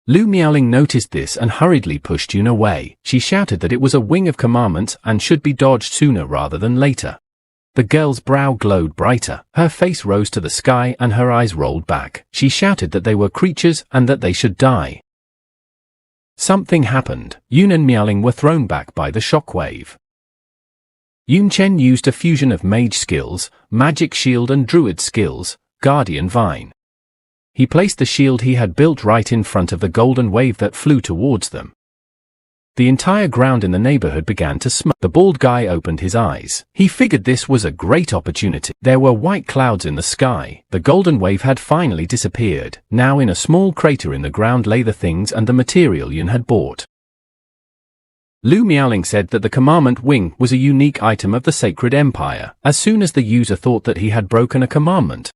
Lu Miaoling noticed this and hurriedly pushed Yun away. She shouted that it was a wing of commandments and should be dodged sooner rather than later. The girl's brow glowed brighter. Her face rose to the sky and her eyes rolled back. She shouted that they were creatures and that they should die. Something happened. Yun and Miaoling were thrown back by the shockwave. Yun Chen used a fusion of mage skills, magic shield and druid skills, guardian vine. He placed the shield he had built right in front of the golden wave that flew towards them. The entire ground in the neighborhood began to smoke. The bald guy opened his eyes. He figured this was a great opportunity. There were white clouds in the sky. The golden wave had finally disappeared. Now in a small crater in the ground lay the things and the material Yun had bought. Lu Miaoling said that the commandment wing was a unique item of the sacred empire. As soon as the user thought that he had broken a commandment,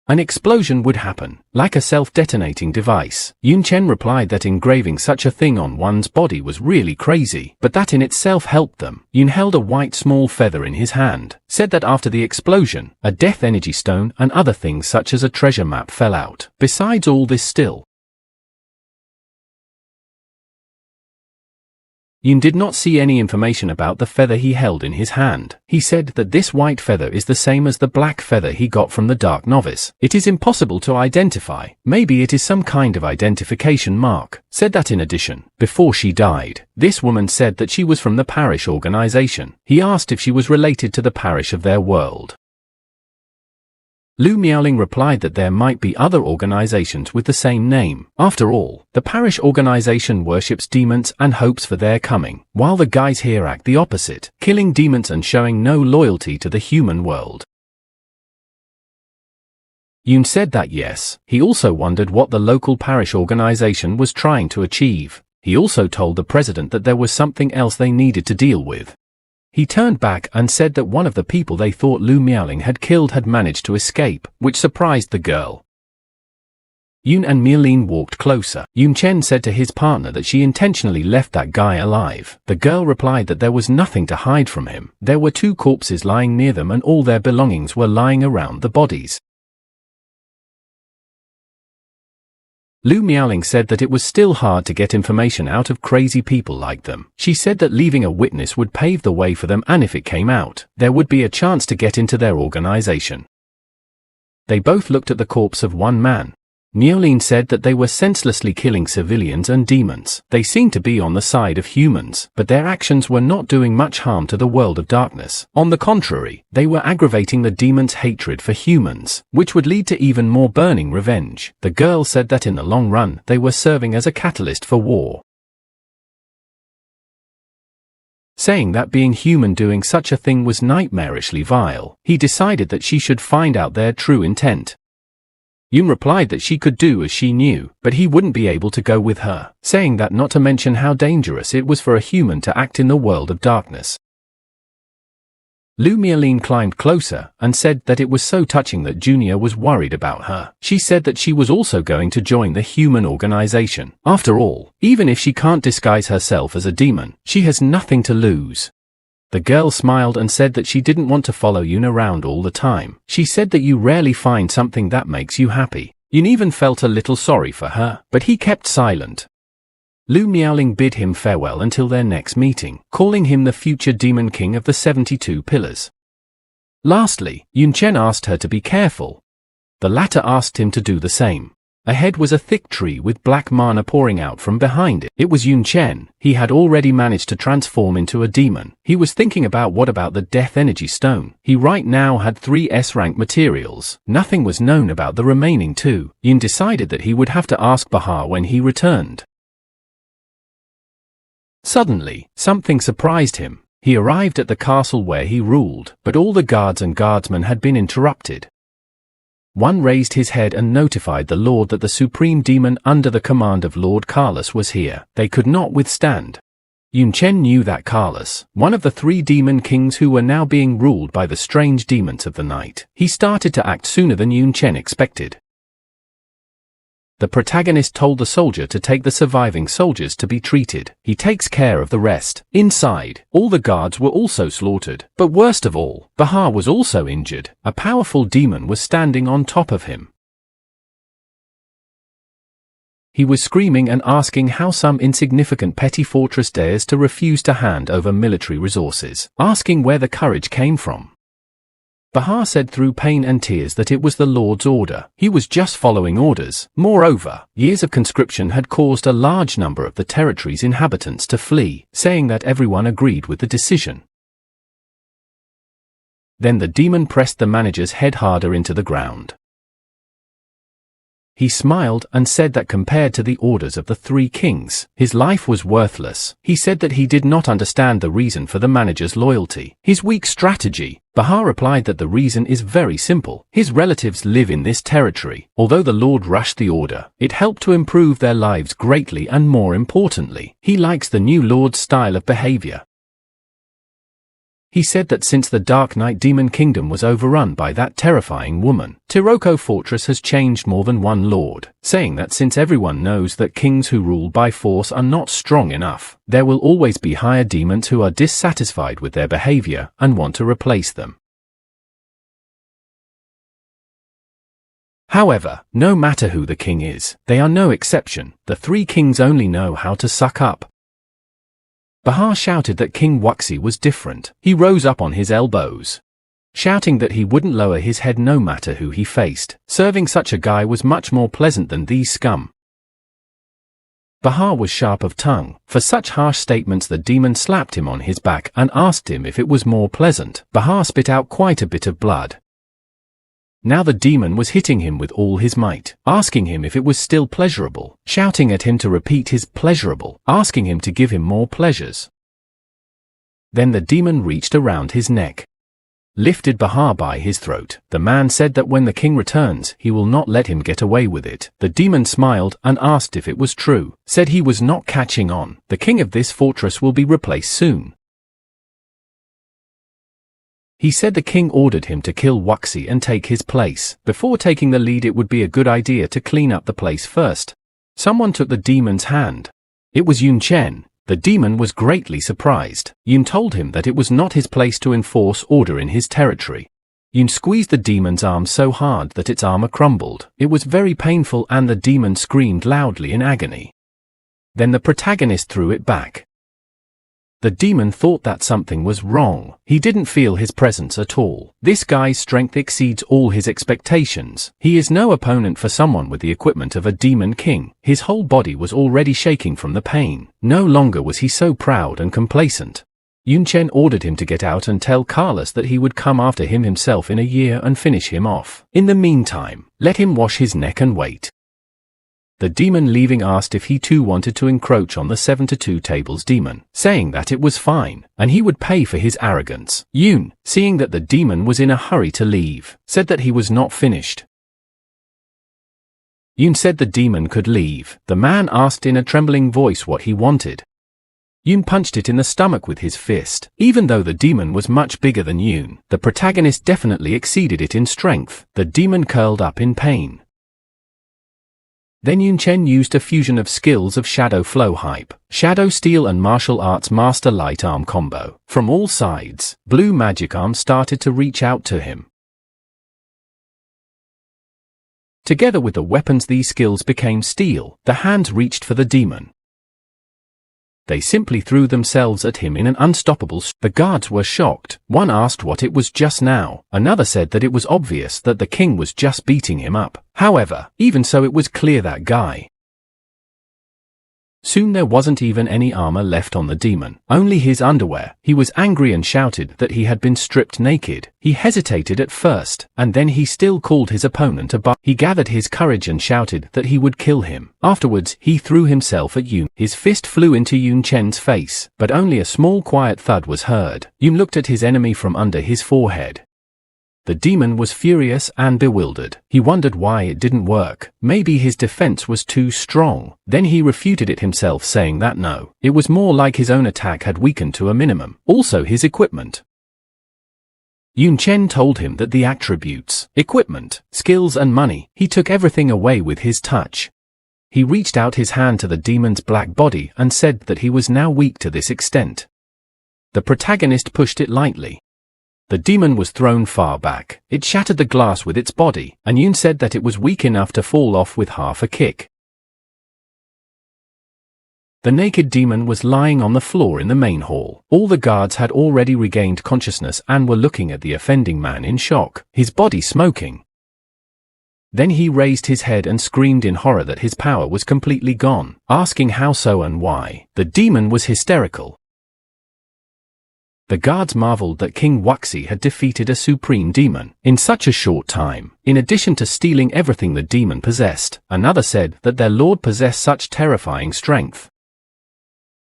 an explosion would happen, like a self-detonating device. Yun Chen replied that engraving such a thing on one's body was really crazy, but that in itself helped them. Yun held a white small feather in his hand, said that after the explosion, a death energy stone and other things such as a treasure map fell out. Besides all this still, Yun did not see any information about the feather he held in his hand. He said that this white feather is the same as the black feather he got from the Dark Novice. It is impossible to identify. Maybe it is some kind of identification mark. Said that in addition, before she died, this woman said that she was from the parish organization. He asked if she was related to the parish of their world. Lu Miaoling replied that there might be other organizations with the same name. After all, the parish organization worships demons and hopes for their coming, while the guys here act the opposite, killing demons and showing no loyalty to the human world. Yun said that yes, he also wondered what the local parish organization was trying to achieve. He also told the president that there was something else they needed to deal with. He turned back and said that one of the people they thought Lu Miaoling had killed had managed to escape, which surprised the girl. Yun and Miaoling walked closer. Yun Chen said to his partner that she intentionally left that guy alive. The girl replied that there was nothing to hide from him. There were 2 corpses lying near them and all their belongings were lying around the bodies. Lu Miaoling said that it was still hard to get information out of crazy people like them. She said that leaving a witness would pave the way for them, and if it came out, there would be a chance to get into their organization. They both looked at the corpse of one man. Miaoling said that they were senselessly killing civilians and demons. They seemed to be on the side of humans, but their actions were not doing much harm to the world of darkness. On the contrary, they were aggravating the demons' hatred for humans, which would lead to even more burning revenge. The girl said that in the long run, they were serving as a catalyst for war, saying that being human doing such a thing was nightmarishly vile. He decided that she should find out their true intent. Yun replied that she could do as she knew, but he wouldn't be able to go with her, saying that not to mention how dangerous it was for a human to act in the world of darkness. Lu Miaoling climbed closer and said that it was so touching that Junior was worried about her. She said that she was also going to join the human organization. After all, even if she can't disguise herself as a demon, she has nothing to lose. The girl smiled and said that she didn't want to follow Yun around all the time. She said that you rarely find something that makes you happy. Yun even felt a little sorry for her, but he kept silent. Lu Miaoling bid him farewell until their next meeting, calling him the future demon king of the 72 pillars. Lastly, Yun Chen asked her to be careful. The latter asked him to do the same. Ahead was a thick tree with black mana pouring out from behind it. It was Yun Chen. He had already managed to transform into a demon. He was thinking about what about the Death Energy Stone. He right now had 3 S-rank materials. Nothing was known about the remaining 2. Yun decided that he would have to ask Bahar when he returned. Suddenly, something surprised him. He arrived at the castle where he ruled, but all the guards and guardsmen had been interrupted. One raised his head and notified the Lord that the supreme demon under the command of Lord Carlos was here. They could not withstand. Yun Chen knew that Carlos, one of the 3 demon kings who were now being ruled by the strange demons of the night. He started to act sooner than Yun Chen expected. The protagonist told the soldier to take the surviving soldiers to be treated. He takes care of the rest. Inside, all the guards were also slaughtered. But worst of all, Bahar was also injured. A powerful demon was standing on top of him. He was screaming and asking how some insignificant petty fortress dares to refuse to hand over military resources, asking where the courage came from. Bahar said through pain and tears that it was the Lord's order. He was just following orders. Moreover, years of conscription had caused a large number of the territory's inhabitants to flee, saying that everyone agreed with the decision. Then the demon pressed the manager's head harder into the ground. He smiled and said that compared to the orders of the 3 kings, his life was worthless. He said that he did not understand the reason for the manager's loyalty, his weak strategy. Bahar replied that the reason is very simple. His relatives live in this territory. Although the Lord rushed the order, it helped to improve their lives greatly, and more importantly, he likes the new Lord's style of behavior. He said that since the Dark Knight Demon Kingdom was overrun by that terrifying woman, Tiroko Fortress has changed more than one lord, saying that since everyone knows that kings who rule by force are not strong enough, there will always be higher demons who are dissatisfied with their behavior and want to replace them. However, no matter who the king is, they are no exception. The 3 kings only know how to suck up. Bahar shouted that King Wuxi was different. He rose up on his elbows, shouting that he wouldn't lower his head no matter who he faced. Serving such a guy was much more pleasant than these scum. Bahar was sharp of tongue. For such harsh statements, the demon slapped him on his back and asked him if it was more pleasant. Bahar spit out quite a bit of blood. Now the demon was hitting him with all his might, asking him if it was still pleasurable, shouting at him to repeat his pleasurable, asking him to give him more pleasures. Then the demon reached around his neck, lifted Bahar by his throat. The man said that when the king returns, he will not let him get away with it. The demon smiled and asked if it was true, said he was not catching on. The king of this fortress will be replaced soon. He said the king ordered him to kill Wuxi and take his place. Before taking the lead, it would be a good idea to clean up the place first. Someone took the demon's hand. It was Yun Chen. The demon was greatly surprised. Yun told him that it was not his place to enforce order in his territory. Yun squeezed the demon's arm so hard that its armor crumbled. It was very painful and the demon screamed loudly in agony. Then the protagonist threw it back. The demon thought that something was wrong. He didn't feel his presence at all. This guy's strength exceeds all his expectations. He is no opponent for someone with the equipment of a demon king. His whole body was already shaking from the pain. No longer was he so proud and complacent. Yun Chen ordered him to get out and tell Carlos that he would come after him himself in a year and finish him off. In the meantime, let him wash his neck and wait. The demon leaving asked if he too wanted to encroach on the 7-2 tables demon, saying that it was fine, and he would pay for his arrogance. Yun, seeing that the demon was in a hurry to leave, said that he was not finished. Yun said the demon could leave. The man asked in a trembling voice what he wanted. Yun punched it in the stomach with his fist. Even though the demon was much bigger than Yun, the protagonist definitely exceeded it in strength. The demon curled up in pain. Then Yun Chen used a fusion of skills of Shadow Flow Hype, Shadow Steel and Martial Arts Master Light Arm combo. From all sides, blue magic arm started to reach out to him. Together with the weapons, these skills became steel. The hands reached for the demon. They simply threw themselves at him in an unstoppable The guards were shocked. One asked what it was just now. Another said that it was obvious that the king was just beating him up. However, even so, it was clear that guy. Soon there wasn't even any armor left on the demon, only his underwear. He was angry and shouted that he had been stripped naked. He hesitated at first, and then he still called his opponent a bug. He gathered his courage and shouted that he would kill him. Afterwards, he threw himself at Yun. His fist flew into Yun Chen's face, but only a small quiet thud was heard. Yun looked at his enemy from under his forehead. The demon was furious and bewildered. He wondered why it didn't work. Maybe his defense was too strong. Then he refuted it himself, saying that no, it was more like his own attack had weakened to a minimum. Also his equipment. Yun Chen told him that the attributes, equipment, skills and money, he took everything away with his touch. He reached out his hand to the demon's black body and said that he was now weak to this extent. The protagonist pushed it lightly. The demon was thrown far back. It shattered the glass with its body, and Yun said that it was weak enough to fall off with half a kick. The naked demon was lying on the floor in the main hall. All the guards had already regained consciousness and were looking at the offending man in shock, his body smoking. Then he raised his head and screamed in horror that his power was completely gone, asking how so and why. The demon was hysterical. The guards marveled that King Wuxi had defeated a supreme demon in such a short time. In addition to stealing everything the demon possessed, another said that their lord possessed such terrifying strength.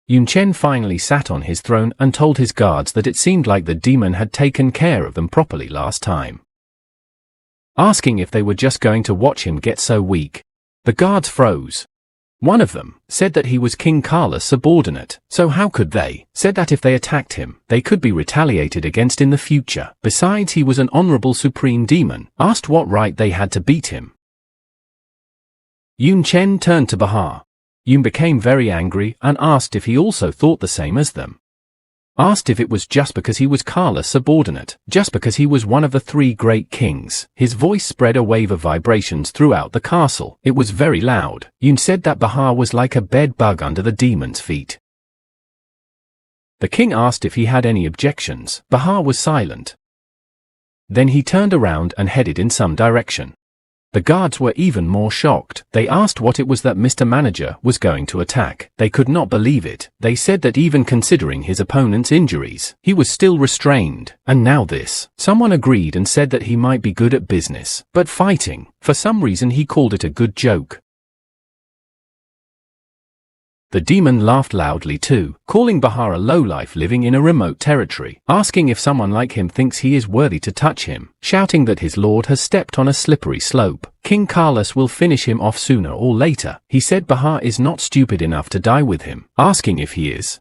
Yun Chen finally sat on his throne and told his guards that it seemed like the demon had taken care of them properly last time. Asking if they were just going to watch him get so weak, the guards froze. One of them said that he was King Kala's subordinate, so how could they? Said that if they attacked him, they could be retaliated against in the future. Besides, he was an honorable supreme demon. Asked what right they had to beat him. Yun Chen turned to Bahar. Yun became very angry and asked if he also thought the same as them. Asked if it was just because he was Kala's subordinate, just because he was one of the three great kings. His voice spread a wave of vibrations throughout the castle. It was very loud. Yun said that Bahar was like a bed bug under the demon's feet. The king asked if he had any objections. Bahar was silent. Then he turned around and headed in some direction. The guards were even more shocked. They asked what it was that Mr. Manager was going to attack. They could not believe it. They said that even considering his opponent's injuries, he was still restrained. And now this. Someone agreed and said that he might be good at business, but fighting. For some reason he called it a good joke. The demon laughed loudly too, calling Bahar a lowlife living in a remote territory, asking if someone like him thinks he is worthy to touch him, shouting that his lord has stepped on a slippery slope. King Carlos will finish him off sooner or later. He said Bahar is not stupid enough to die with him, asking if he is.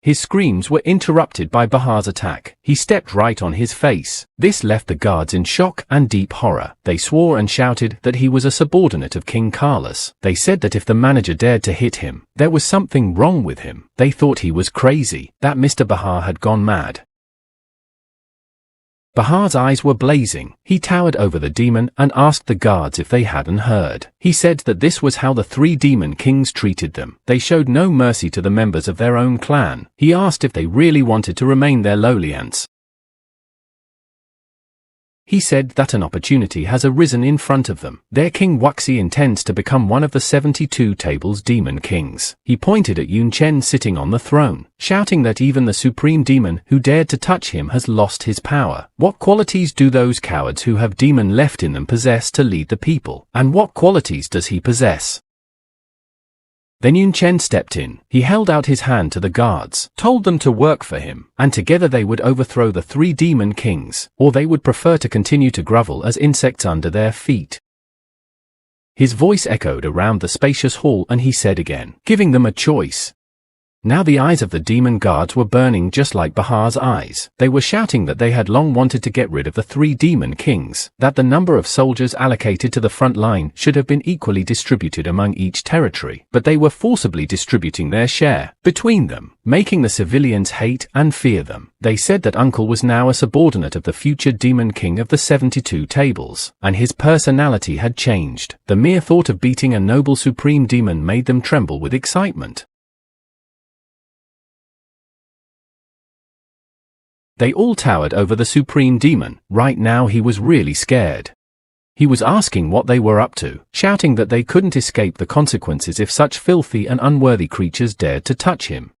His screams were interrupted by Bahar's attack. He stepped right on his face. This left the guards in shock and deep horror. They swore and shouted that he was a subordinate of King Carlos. They said that if the manager dared to hit him, there was something wrong with him. They thought he was crazy, that Mr. Bahar had gone mad. Bahar's eyes were blazing. He towered over the demon and asked the guards if they hadn't heard. He said that this was how the three demon kings treated them. They showed no mercy to the members of their own clan. He asked if they really wanted to remain their lowly ants. He said that an opportunity has arisen in front of them. Their King Wuxi intends to become one of the 72 tables demon kings. He pointed at Yun Chen sitting on the throne, shouting that even the supreme demon who dared to touch him has lost his power. What qualities do those cowards who have demon left in them possess to lead the people? And what qualities does he possess? Then Yun Chen stepped in. He held out his hand to the guards, told them to work for him, and together they would overthrow the three demon kings, or they would prefer to continue to grovel as insects under their feet. His voice echoed around the spacious hall and he said again, giving them a choice. Now the eyes of the demon guards were burning just like Bahar's eyes. They were shouting that they had long wanted to get rid of the 3 demon kings, that the number of soldiers allocated to the front line should have been equally distributed among each territory, but they were forcibly distributing their share between them, making the civilians hate and fear them. They said that Uncle was now a subordinate of the future demon king of the 72 tables, and his personality had changed. The mere thought of beating a noble supreme demon made them tremble with excitement. They all towered over the supreme demon. Right now he was really scared. He was asking what they were up to, shouting that they couldn't escape the consequences if such filthy and unworthy creatures dared to touch him.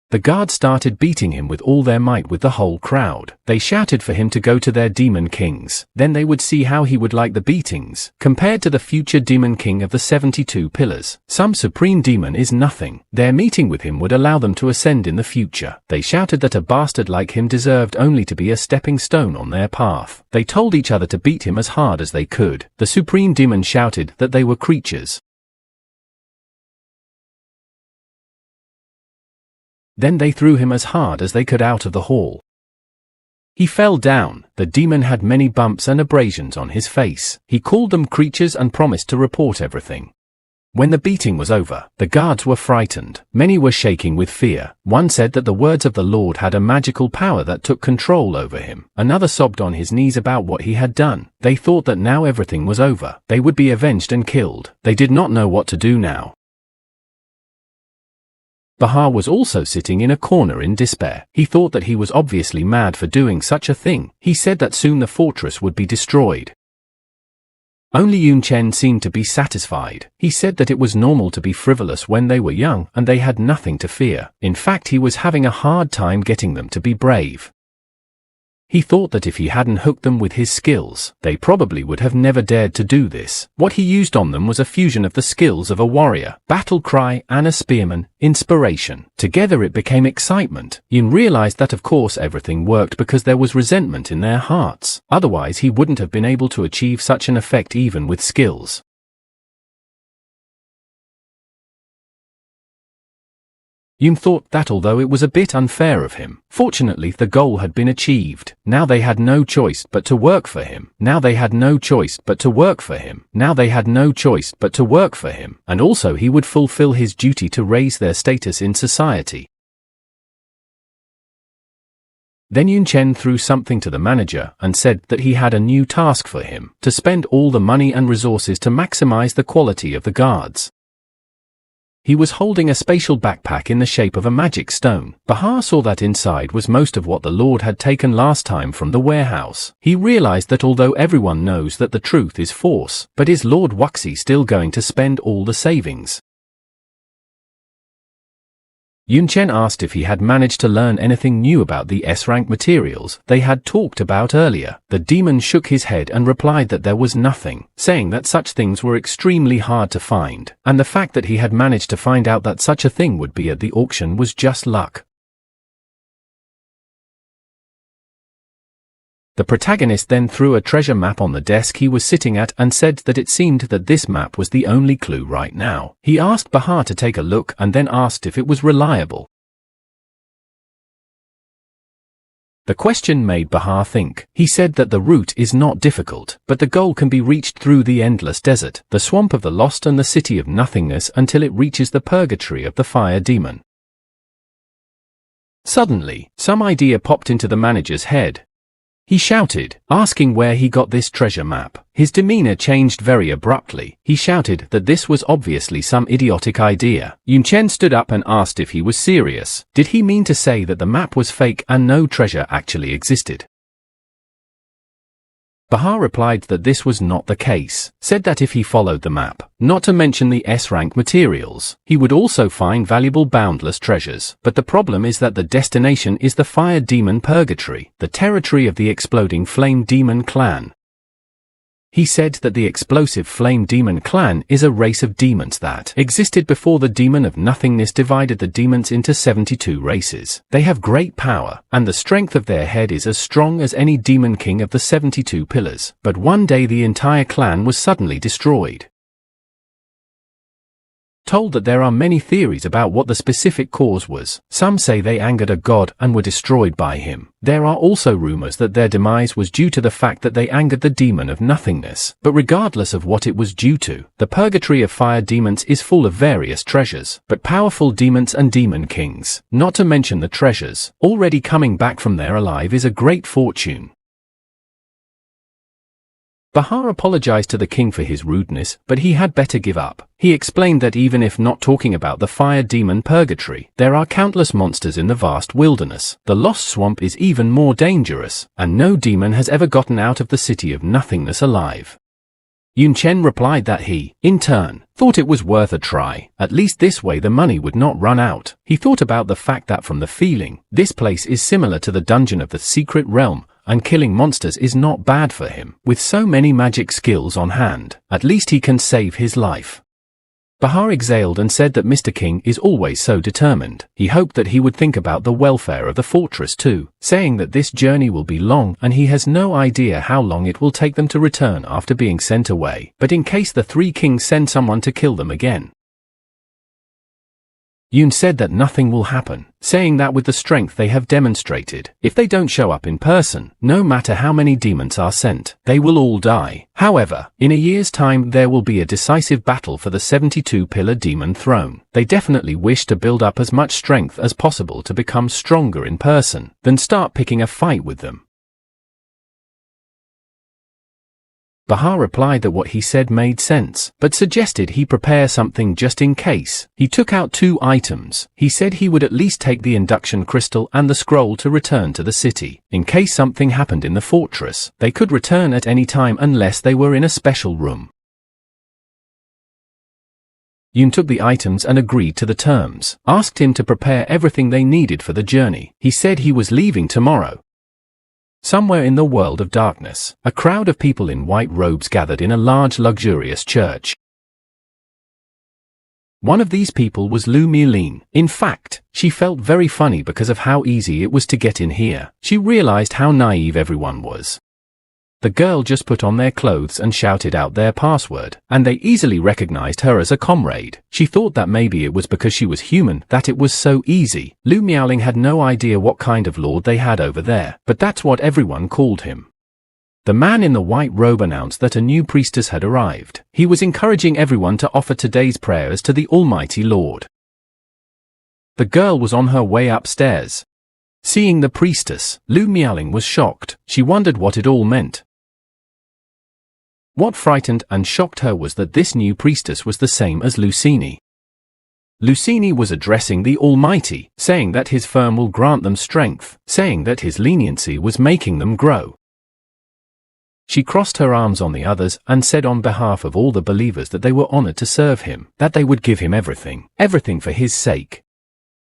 The guards started beating him with all their might with the whole crowd. They shouted for him to go to their demon kings. Then they would see how he would like the beatings. Compared to the future demon king of the 72 pillars, some supreme demon is nothing. Their meeting with him would allow them to ascend in the future. They shouted that a bastard like him deserved only to be a stepping stone on their path. They told each other to beat him as hard as they could. The supreme demon shouted that they were creatures. Then they threw him as hard as they could out of the hall. He fell down. The demon had many bumps and abrasions on his face. He called them creatures and promised to report everything. When the beating was over, the guards were frightened. Many were shaking with fear. One said that the words of the Lord had a magical power that took control over him. Another sobbed on his knees about what he had done. They thought that now everything was over. They would be avenged and killed. They did not know what to do now. Bahar was also sitting in a corner in despair. He thought that he was obviously mad for doing such a thing. He said that soon the fortress would be destroyed. Only Yun Chen seemed to be satisfied. He said that it was normal to be frivolous when they were young and they had nothing to fear. In fact, he was having a hard time getting them to be brave. He thought that if he hadn't hooked them with his skills, they probably would have never dared to do this. What he used on them was a fusion of the skills of a warrior, battle cry, and a spearman, inspiration. Together it became excitement. Yun realized that of course everything worked because there was resentment in their hearts. Otherwise he wouldn't have been able to achieve such an effect even with skills. Yun thought that although it was a bit unfair of him, fortunately the goal had been achieved. Now they had no choice but to work for him. Now they had no choice but to work for him. Now they had no choice but to work for him. And also he would fulfill his duty to raise their status in society. Then Yun Chen threw something to the manager and said that he had a new task for him, to spend all the money and resources to maximize the quality of the guards. He was holding a spatial backpack in the shape of a magic stone. Bahar saw that inside was most of what the Lord had taken last time from the warehouse. He realized that although everyone knows that the truth is force, but is Lord Wuxi still going to spend all the savings? Yun Chen asked if he had managed to learn anything new about the S-rank materials they had talked about earlier. The demon shook his head and replied that there was nothing, saying that such things were extremely hard to find, and the fact that he had managed to find out that such a thing would be at the auction was just luck. The protagonist then threw a treasure map on the desk he was sitting at and said that it seemed that this map was the only clue right now. He asked Bahar to take a look and then asked if it was reliable. The question made Bahar think. He said that the route is not difficult, but the goal can be reached through the endless desert, the swamp of the lost and the city of nothingness until it reaches the purgatory of the fire demon. Suddenly, some idea popped into the manager's head. He shouted, asking where he got this treasure map. His demeanor changed very abruptly. He shouted that this was obviously some idiotic idea. Yun Chen stood up and asked if he was serious. Did he mean to say that the map was fake and no treasure actually existed? Bahar replied that this was not the case, said that if he followed the map, not to mention the S-rank materials, he would also find valuable boundless treasures. But the problem is that the destination is the fire demon purgatory, the territory of the exploding flame demon clan. He said that the explosive flame demon clan is a race of demons that existed before the demon of nothingness divided the demons into 72 races. They have great power, and the strength of their head is as strong as any demon king of the 72 pillars. But one day the entire clan was suddenly destroyed. told that there are many theories about what the specific cause was. Some say they angered a god and were destroyed by him. There are also rumors that their demise was due to the fact that they angered the demon of nothingness. But regardless of what it was due to, the purgatory of fire demons is full of various treasures, but powerful demons and demon kings, not to mention the treasures, already coming back from there alive is a great fortune. Bahar apologized to the king for his rudeness, but he had better give up. He explained that even if not talking about the fire demon purgatory, there are countless monsters in the vast wilderness. The lost swamp is even more dangerous, and no demon has ever gotten out of the city of nothingness alive. Yun Chen replied that he, in turn, thought it was worth a try. At least this way the money would not run out. He thought about the fact that from the feeling, this place is similar to the dungeon of the secret realm, and killing monsters is not bad for him. With so many magic skills on hand, at least he can save his life. Bahar exhaled and said that Mr. King is always so determined. He hoped that he would think about the welfare of the fortress too, saying that this journey will be long and he has no idea how long it will take them to return after being sent away, but in case the three kings send someone to kill them again. Yun said that nothing will happen, saying that with the strength they have demonstrated, if they don't show up in person, no matter how many demons are sent, they will all die. However, in a year's time there will be a decisive battle for the 72-pillar demon throne. They definitely wish to build up as much strength as possible to become stronger in person, then start picking a fight with them. Bahar replied that what he said made sense, but suggested he prepare something just in case. He took out 2 items. He said he would at least take the induction crystal and the scroll to return to the city. In case something happened in the fortress, they could return at any time unless they were in a special room. Yun took the items and agreed to the terms, asked him to prepare everything they needed for the journey. He said he was leaving tomorrow. Somewhere in the world of darkness, a crowd of people in white robes gathered in a large luxurious church. One of these people was Lu Mialin. In fact, she felt very funny because of how easy it was to get in here. She realized how naive everyone was. The girl just put on their clothes and shouted out their password, and they easily recognized her as a comrade. She thought that maybe it was because she was human that it was so easy. Lu Miaoling had no idea what kind of lord they had over there, but that's what everyone called him. The man in the white robe announced that a new priestess had arrived. He was encouraging everyone to offer today's prayers to the Almighty Lord. The girl was on her way upstairs. Seeing the priestess, Lu Miaoling was shocked. She wondered what it all meant. What frightened and shocked her was that this new priestess was the same as Lucini. Lucini was addressing the Almighty, saying that his firm will grant them strength, saying that his leniency was making them grow. She crossed her arms on the others and said on behalf of all the believers that they were honored to serve him, that they would give him everything for his sake.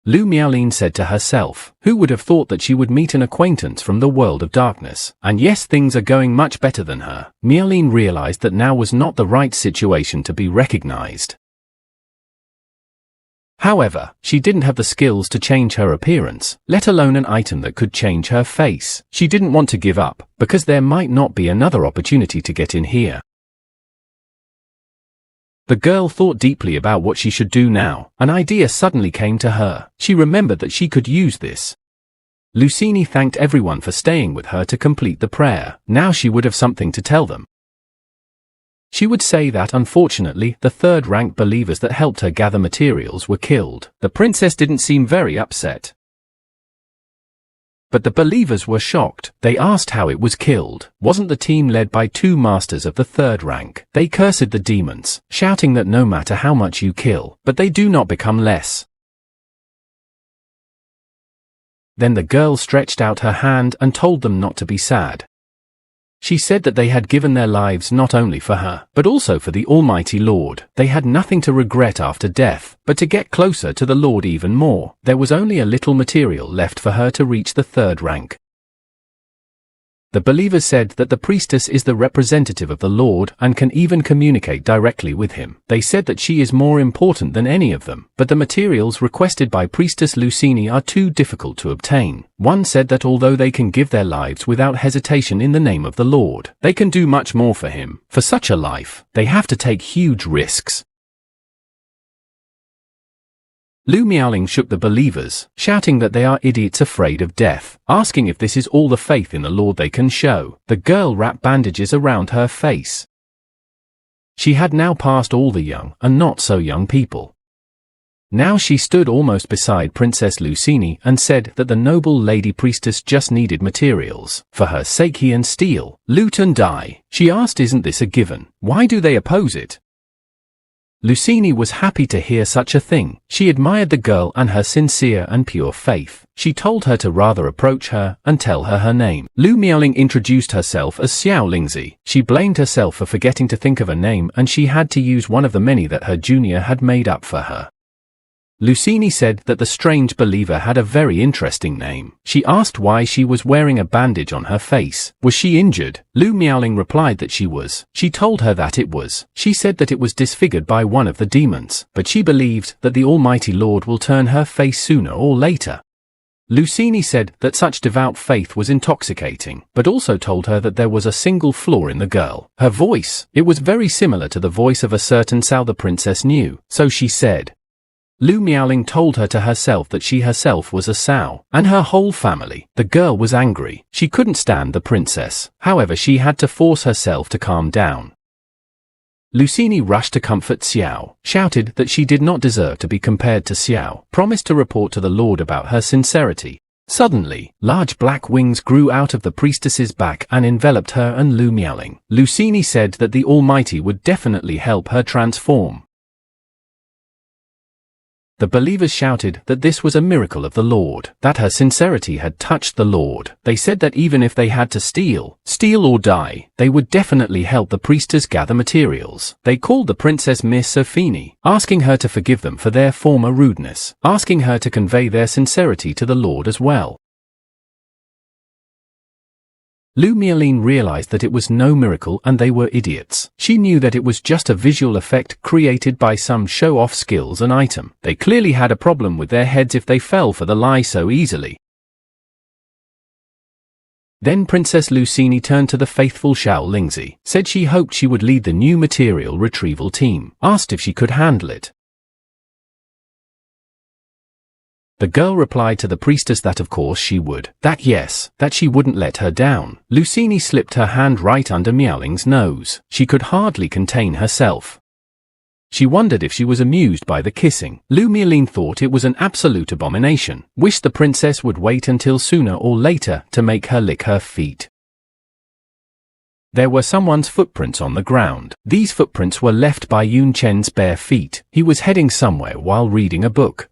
Lu Miaoling said to herself, who would have thought that she would meet an acquaintance from the world of darkness? And yes, things are going much better than her. Miaoling realized that now was not the right situation to be recognized. However, she didn't have the skills to change her appearance, let alone an item that could change her face. She didn't want to give up, because there might not be another opportunity to get in here. The girl thought deeply about what she should do now. An idea suddenly came to her. She remembered that she could use this. Lucini thanked everyone for staying with her to complete the prayer. Now she would have something to tell them. She would say that unfortunately, the third-rank believers that helped her gather materials were killed. The princess didn't seem very upset. But the believers were shocked. They asked how it was killed. Wasn't the team led by 2 masters of the 3rd rank? They cursed the demons, shouting that no matter how much you kill, but they do not become less. Then the girl stretched out her hand and told them not to be sad. She said that they had given their lives not only for her, but also for the Almighty Lord. They had nothing to regret after death, but to get closer to the Lord even more. There was only a little material left for her to reach the 3rd rank. The believers said that the priestess is the representative of the Lord and can even communicate directly with him. They said that she is more important than any of them, but the materials requested by Priestess Lucini are too difficult to obtain. One said that although they can give their lives without hesitation in the name of the Lord, they can do much more for him. For such a life, they have to take huge risks. Lu Miaoling shook the believers, shouting that they are idiots afraid of death, asking if this is all the faith in the Lord they can show. The girl wrapped bandages around her face. She had now passed all the young and not so young people. Now she stood almost beside Princess Lucini and said that the noble lady priestess just needed materials. For her sake he and steal, loot and die. She asked, isn't this a given? Why do they oppose it? Lucini was happy to hear such a thing. She admired the girl and her sincere and pure faith. She told her to rather approach her and tell her her name. Lu Miaoling introduced herself as Xiao Lingzi. She blamed herself for forgetting to think of a name and she had to use one of the many that her junior had made up for her. Lucini said that the strange believer had a very interesting name. She asked why she was wearing a bandage on her face. Was she injured? Lu Miaoling replied that she was. She told her that it was. She said that it was disfigured by one of the demons, but she believed that the Almighty Lord will turn her face sooner or later. Lucini said that such devout faith was intoxicating, but also told her that there was a single flaw in the girl. Her voice. It was very similar to the voice of a certain Sao the princess knew, so she said. Lu Miaoling told her to herself that she herself was a Sao, and her whole family. The girl was angry. She couldn't stand the princess. However, she had to force herself to calm down. Lucini rushed to comfort Xiao, shouted that she did not deserve to be compared to Xiao, promised to report to the Lord about her sincerity. Suddenly, large black wings grew out of the priestess's back and enveloped her and Lu Miaoling. Lucini said that the Almighty would definitely help her transform. The believers shouted that this was a miracle of the Lord, that her sincerity had touched the Lord. They said that even if they had to steal or die, they would definitely help the priestess gather materials. They called the princess Miss Sophini, asking her to forgive them for their former rudeness, asking her to convey their sincerity to the Lord as well. Lu Miaoling realized that it was no miracle and they were idiots. She knew that it was just a visual effect created by some show-off skills and item. They clearly had a problem with their heads if they fell for the lie so easily. Then Princess Lucini turned to the faithful Xiao Lingzi, said she hoped she would lead the new material retrieval team, asked if she could handle it. The girl replied to the priestess that of course she would, that yes, that she wouldn't let her down. Lucini slipped her hand right under Miaoling's nose. She could hardly contain herself. She wondered if she was amused by the kissing. Lu Miaoling thought it was an absolute abomination, wished the princess would wait until sooner or later to make her lick her feet. There were someone's footprints on the ground. These footprints were left by Yun Chen's bare feet. He was heading somewhere while reading a book.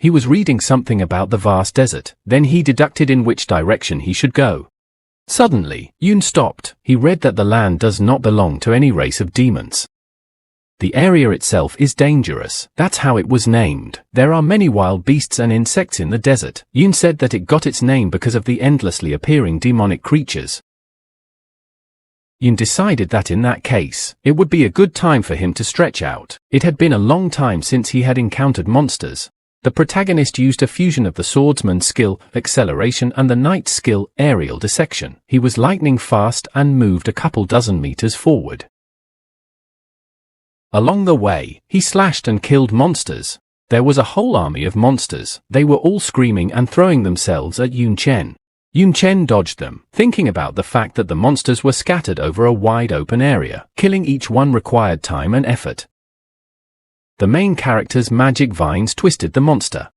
He was reading something about the vast desert, then he deducted in which direction he should go. Suddenly, Yun stopped. He read that the land does not belong to any race of demons. The area itself is dangerous. That's how it was named. There are many wild beasts and insects in the desert. Yun said that it got its name because of the endlessly appearing demonic creatures. Yun decided that in that case, it would be a good time for him to stretch out. It had been a long time since he had encountered monsters. The protagonist used a fusion of the swordsman's skill, acceleration, and the knight's skill, aerial dissection. He was lightning fast and moved a couple dozen meters forward. Along the way, he slashed and killed monsters. There was a whole army of monsters. They were all screaming and throwing themselves at Yun Chen. Yun Chen dodged them, thinking about the fact that the monsters were scattered over a wide open area. Killing each one required time and effort. The main character's magic vines twisted the monster.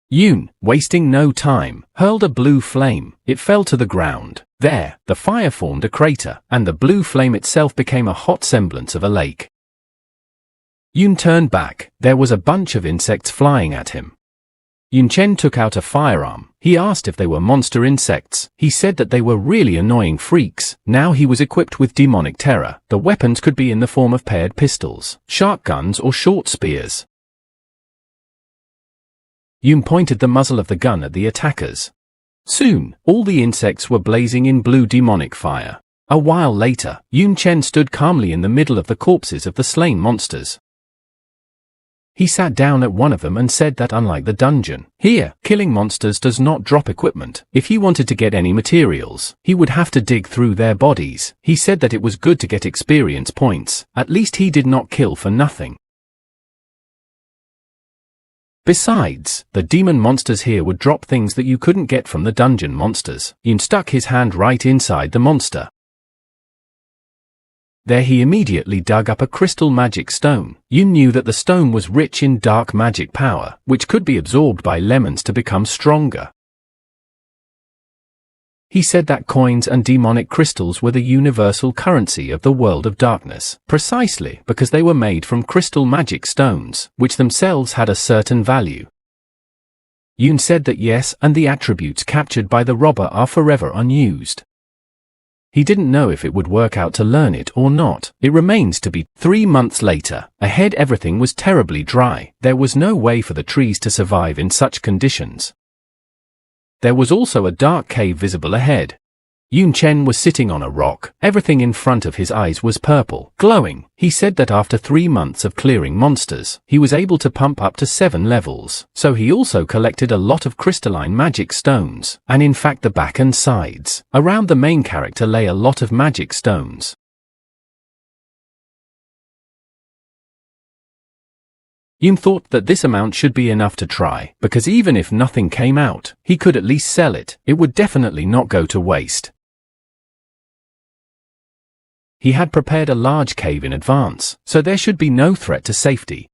Yun, wasting no time, hurled a blue flame. It fell to the ground. There, the fire formed a crater, and the blue flame itself became a hot semblance of a lake. Yun turned back. There was a bunch of insects flying at him. Yun Chen took out a firearm. He asked if they were monster insects. He said that they were really annoying freaks. Now he was equipped with demonic terror. The weapons could be in the form of paired pistols, sharp guns, or short spears. Yun pointed the muzzle of the gun at the attackers. Soon, all the insects were blazing in blue demonic fire. A while later, Yun Chen stood calmly in the middle of the corpses of the slain monsters. He sat down at one of them and said that unlike the dungeon, here, killing monsters does not drop equipment. If he wanted to get any materials, he would have to dig through their bodies. He said that it was good to get experience points. At least he did not kill for nothing. Besides, the demon monsters here would drop things that you couldn't get from the dungeon monsters. Yun stuck his hand right inside the monster. There he immediately dug up a crystal magic stone. Yun knew that the stone was rich in dark magic power, which could be absorbed by lemons to become stronger. He said that coins and demonic crystals were the universal currency of the world of darkness, precisely because they were made from crystal magic stones, which themselves had a certain value. Yun said that yes, and the attributes captured by the robber are forever unused. He didn't know if it would work out to learn it or not. It remains to be. 3 months later, ahead everything was terribly dry. There was no way for the trees to survive in such conditions. There was also a dark cave visible ahead. Yun Chen was sitting on a rock. Everything in front of his eyes was purple, glowing. He said that after 3 months of clearing monsters, he was able to pump up to 7 levels. So he also collected a lot of crystalline magic stones, and in fact the back and sides. Around the main character lay a lot of magic stones. Yun thought that this amount should be enough to try, because even if nothing came out, he could at least sell it. It would definitely not go to waste. He had prepared a large cave in advance, so there should be no threat to safety.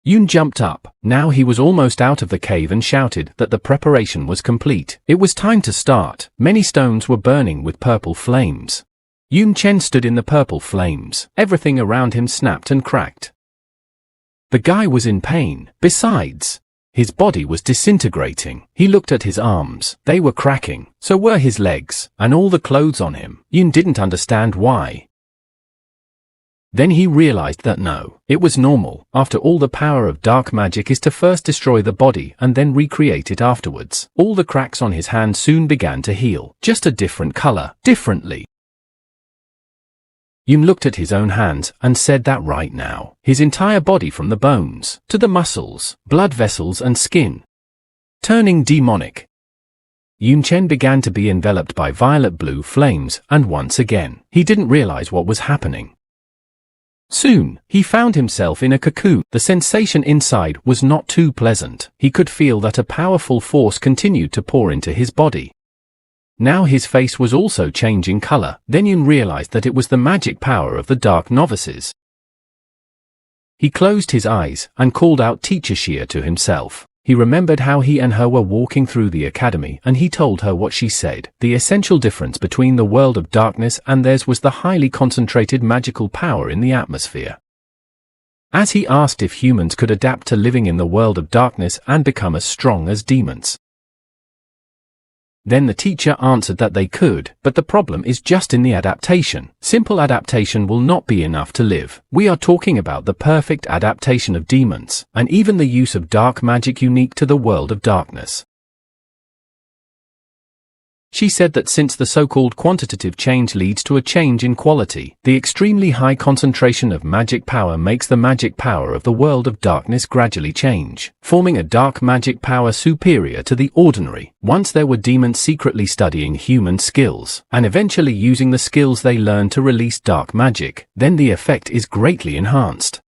Yun jumped up. Now he was almost out of the cave and shouted that the preparation was complete. It was time to start. Many stones were burning with purple flames. Yun Chen stood in the purple flames. Everything around him snapped and cracked. The guy was in pain. Besides, his body was disintegrating. He looked at his arms. They were cracking. So were his legs, and all the clothes on him. Yun didn't understand why. Then he realized that no, it was normal. After all, the power of dark magic is to first destroy the body and then recreate it afterwards. All the cracks on his hand soon began to heal. Just a different color. Differently. Yun looked at his own hands and said that right now, his entire body from the bones to the muscles, blood vessels and skin, turning demonic. Yun Chen began to be enveloped by violet-blue flames, and once again, he didn't realize what was happening. Soon, he found himself in a cocoon. The sensation inside was not too pleasant. He could feel that a powerful force continued to pour into his body. Now his face was also changing color. Then Yun realized that it was the magic power of the dark novices. He closed his eyes and called out Teacher Xia to himself. He remembered how he and her were walking through the academy, and he told her what she said. The essential difference between the world of darkness and theirs was the highly concentrated magical power in the atmosphere. As he asked if humans could adapt to living in the world of darkness and become as strong as demons. Then the teacher answered that they could, but the problem is just in the adaptation. Simple adaptation will not be enough to live. We are talking about the perfect adaptation of demons, and even the use of dark magic unique to the world of darkness. She said that since the so-called quantitative change leads to a change in quality, the extremely high concentration of magic power makes the magic power of the world of darkness gradually change, forming a dark magic power superior to the ordinary. Once there were demons secretly studying human skills, and eventually using the skills they learned to release dark magic, then the effect is greatly enhanced.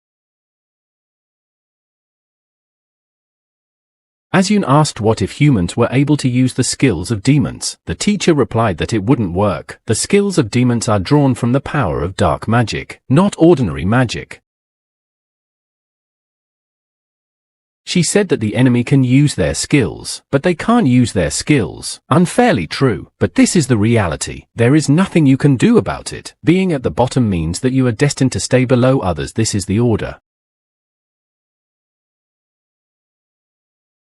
As Yun asked what if humans were able to use the skills of demons, the teacher replied that it wouldn't work. The skills of demons are drawn from the power of dark magic, not ordinary magic. She said that the enemy can use their skills, but they can't use their skills. Unfairly true, but this is the reality. There is nothing you can do about it. Being at the bottom means that you are destined to stay below others. This is the order.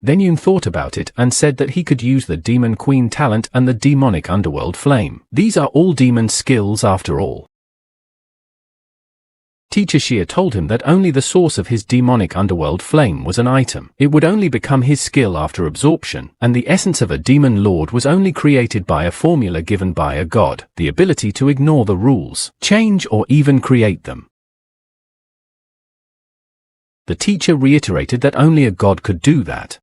Then Yun thought about it and said that he could use the Demon Queen talent and the demonic underworld flame. These are all demon skills after all. Teacher Xia told him that only the source of his demonic underworld flame was an item. It would only become his skill after absorption, and the essence of a demon lord was only created by a formula given by a god, the ability to ignore the rules, change or even create them. The teacher reiterated that only a god could do that.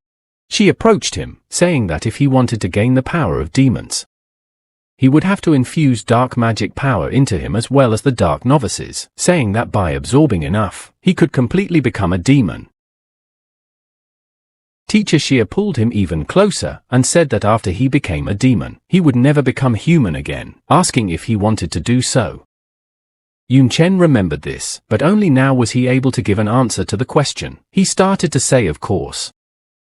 She approached him, saying that if he wanted to gain the power of demons, he would have to infuse dark magic power into him as well as the dark novices, saying that by absorbing enough, he could completely become a demon. Teacher Xia pulled him even closer and said that after he became a demon, he would never become human again, asking if he wanted to do so. Yun Chen remembered this, but only now was he able to give an answer to the question. He started to say of course.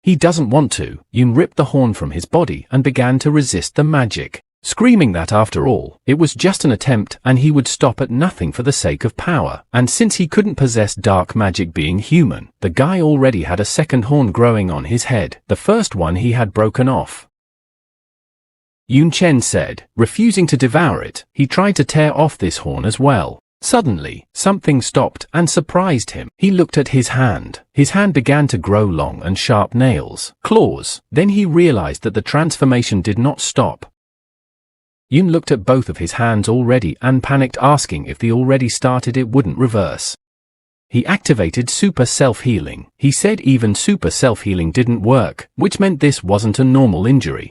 He doesn't want to. Yun ripped the horn from his body and began to resist the magic, screaming that after all, it was just an attempt and he would stop at nothing for the sake of power, and since he couldn't possess dark magic being human, the guy already had a second horn growing on his head, the first one he had broken off. Yun Chen said, refusing to devour it, he tried to tear off this horn as well. Suddenly, something stopped and surprised him. He looked at his hand. His hand began to grow long and sharp nails, claws. Then he realized that the transformation did not stop. Yun looked at both of his hands already and panicked, asking if the already started it wouldn't reverse. He activated super self-healing. He said even super self-healing didn't work, which meant this wasn't a normal injury.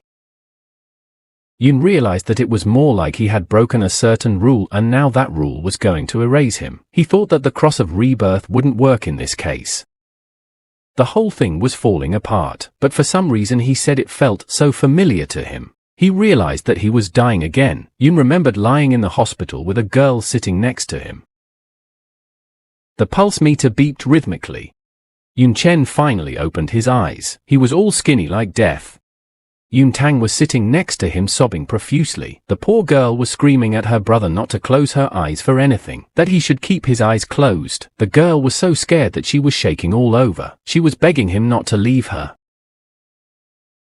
Yun realized that it was more like he had broken a certain rule and now that rule was going to erase him. He thought that the cross of rebirth wouldn't work in this case. The whole thing was falling apart, but for some reason he said it felt so familiar to him. He realized that he was dying again. Yun remembered lying in the hospital with a girl sitting next to him. The pulse meter beeped rhythmically. Yun Chen finally opened his eyes. He was all skinny like death. Yun Tang was sitting next to him sobbing profusely. The poor girl was screaming at her brother not to close her eyes for anything, that he should keep his eyes closed. The girl was so scared that she was shaking all over. She was begging him not to leave her.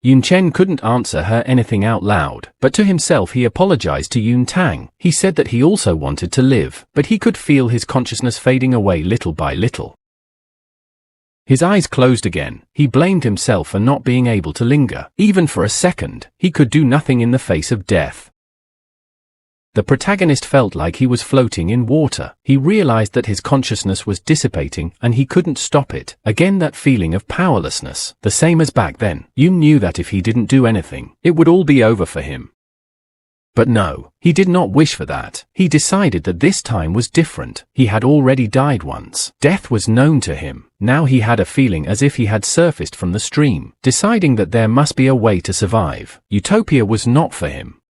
Yun Chen couldn't answer her anything out loud, but to himself he apologized to Yun Tang. He said that he also wanted to live, but he could feel his consciousness fading away little by little. His eyes closed again. He blamed himself for not being able to linger, even for a second. He could do nothing in the face of death. The protagonist felt like he was floating in water. He realized that his consciousness was dissipating and he couldn't stop it. Again that feeling of powerlessness, the same as back then. Yun knew that if he didn't do anything, it would all be over for him. But no, he did not wish for that. He decided that this time was different. He had already died once. Death was known to him. Now he had a feeling as if he had surfaced from the stream, deciding that there must be a way to survive. Utopia was not for him.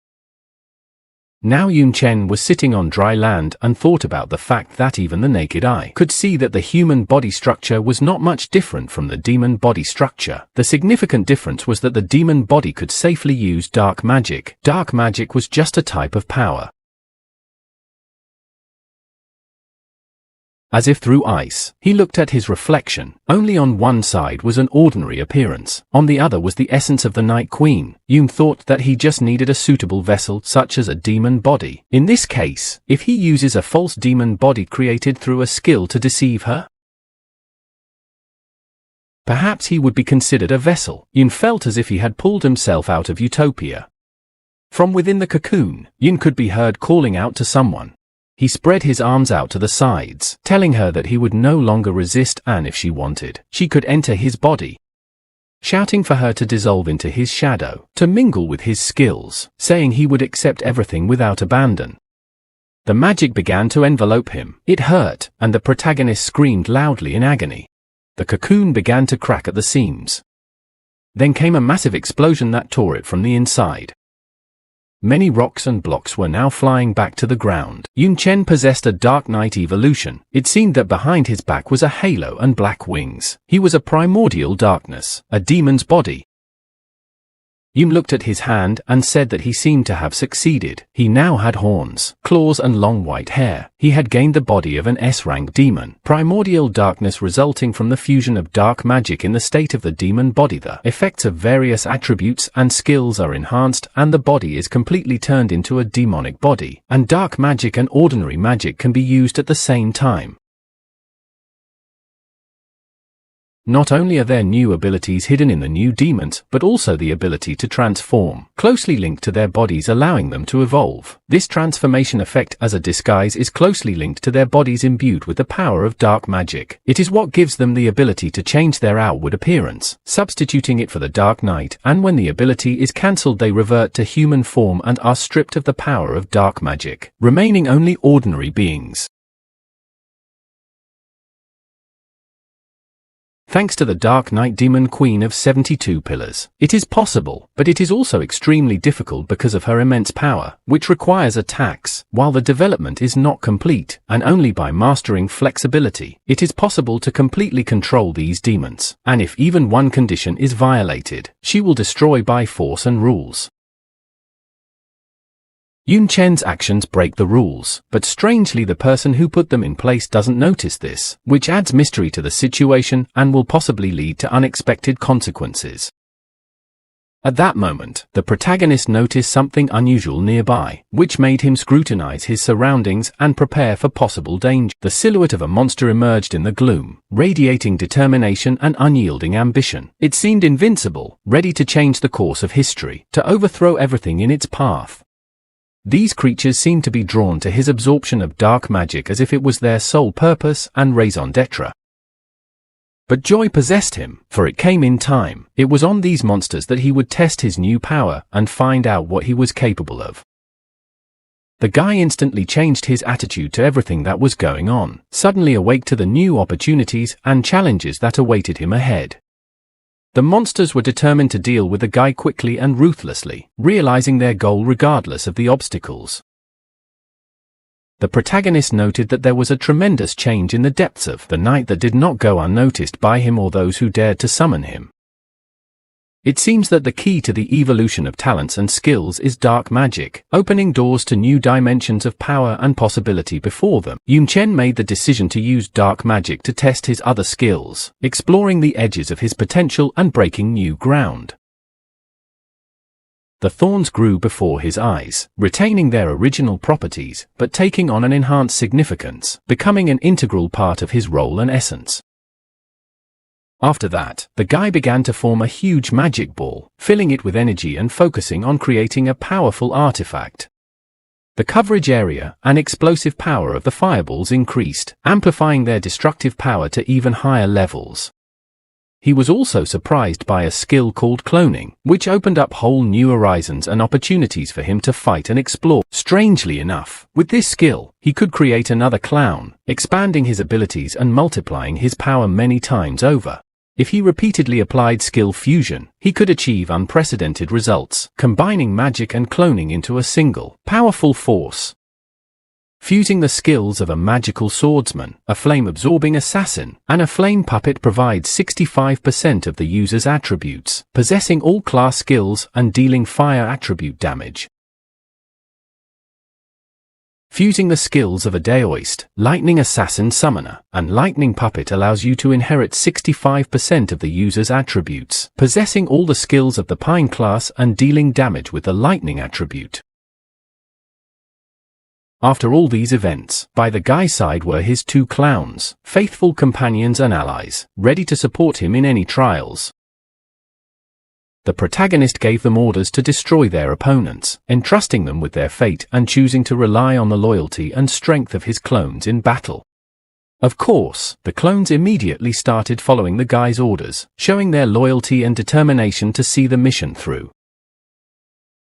Now Yun Chen was sitting on dry land and thought about the fact that even the naked eye could see that the human body structure was not much different from the demon body structure. The significant difference was that the demon body could safely use dark magic. Dark magic was just a type of power. As if through ice, he looked at his reflection. Only on one side was an ordinary appearance. On the other was the essence of the Night Queen. Yun thought that he just needed a suitable vessel such as a demon body. In this case, if he uses a false demon body created through a skill to deceive her, perhaps he would be considered a vessel. Yun felt as if he had pulled himself out of utopia. From within the cocoon, Yun could be heard calling out to someone. He spread his arms out to the sides, telling her that he would no longer resist and if she wanted, she could enter his body. Shouting for her to dissolve into his shadow, to mingle with his skills, saying he would accept everything without abandon. The magic began to envelope him. It hurt, and the protagonist screamed loudly in agony. The cocoon began to crack at the seams. Then came a massive explosion that tore it from the inside. Many rocks and blocks were now flying back to the ground. Yun Chen possessed a Dark Knight evolution. It seemed that behind his back was a halo and black wings. He was a primordial darkness, a demon's body. Yun looked at his hand and said that he seemed to have succeeded. He now had horns, claws and long white hair. He had gained the body of an S-rank demon. Primordial darkness resulting from the fusion of dark magic in the state of the demon body. The effects of various attributes and skills are enhanced and the body is completely turned into a demonic body. And dark magic and ordinary magic can be used at the same time. Not only are there new abilities hidden in the new demons, but also the ability to transform, closely linked to their bodies, allowing them to evolve. This transformation effect as a disguise is closely linked to their bodies imbued with the power of dark magic. It is what gives them the ability to change their outward appearance, substituting it for the Dark Knight, and when the ability is cancelled they revert to human form and are stripped of the power of dark magic, remaining only ordinary beings. thanks to the Dark Knight Demon Queen of 72 pillars. It is possible, but it is also extremely difficult because of her immense power, which requires attacks. While the development is not complete, and only by mastering flexibility, it is possible to completely control these demons, and if even one condition is violated, she will destroy by force and rules. Yun Chen's actions break the rules, but strangely the person who put them in place doesn't notice this, which adds mystery to the situation and will possibly lead to unexpected consequences. At that moment, the protagonist noticed something unusual nearby, which made him scrutinize his surroundings and prepare for possible danger. The silhouette of a monster emerged in the gloom, radiating determination and unyielding ambition. It seemed invincible, ready to change the course of history, to overthrow everything in its path. These creatures seemed to be drawn to his absorption of dark magic as if it was their sole purpose and raison d'etre. But joy possessed him, for it came in time. It was on these monsters that he would test his new power and find out what he was capable of. The guy instantly changed his attitude to everything that was going on, suddenly awake to the new opportunities and challenges that awaited him ahead. The monsters were determined to deal with the guy quickly and ruthlessly, realizing their goal regardless of the obstacles. The protagonist noted that there was a tremendous change in the depths of the night that did not go unnoticed by him or those who dared to summon him. It seems that the key to the evolution of talents and skills is dark magic, opening doors to new dimensions of power and possibility before them. Yun Chen made the decision to use dark magic to test his other skills, exploring the edges of his potential and breaking new ground. The thorns grew before his eyes, retaining their original properties, but taking on an enhanced significance, becoming an integral part of his role and essence. After that, the guy began to form a huge magic ball, filling it with energy and focusing on creating a powerful artifact. The coverage area and explosive power of the fireballs increased, amplifying their destructive power to even higher levels. He was also surprised by a skill called cloning, which opened up whole new horizons and opportunities for him to fight and explore. Strangely enough, with this skill, he could create another clown, expanding his abilities and multiplying his power many times over. If he repeatedly applied skill fusion, he could achieve unprecedented results, combining magic and cloning into a single, powerful force. Fusing the skills of a magical swordsman, a flame-absorbing assassin, and a flame puppet provides 65% of the user's attributes, possessing all class skills and dealing fire attribute damage. Fusing the skills of a Daoist, lightning assassin summoner, and lightning puppet allows you to inherit 65% of the user's attributes, possessing all the skills of the pine class and dealing damage with the lightning attribute. After all these events, by the guy's side were his two clowns, faithful companions and allies, ready to support him in any trials. The protagonist gave them orders to destroy their opponents, entrusting them with their fate and choosing to rely on the loyalty and strength of his clones in battle. Of course, the clones immediately started following the guy's orders, showing their loyalty and determination to see the mission through.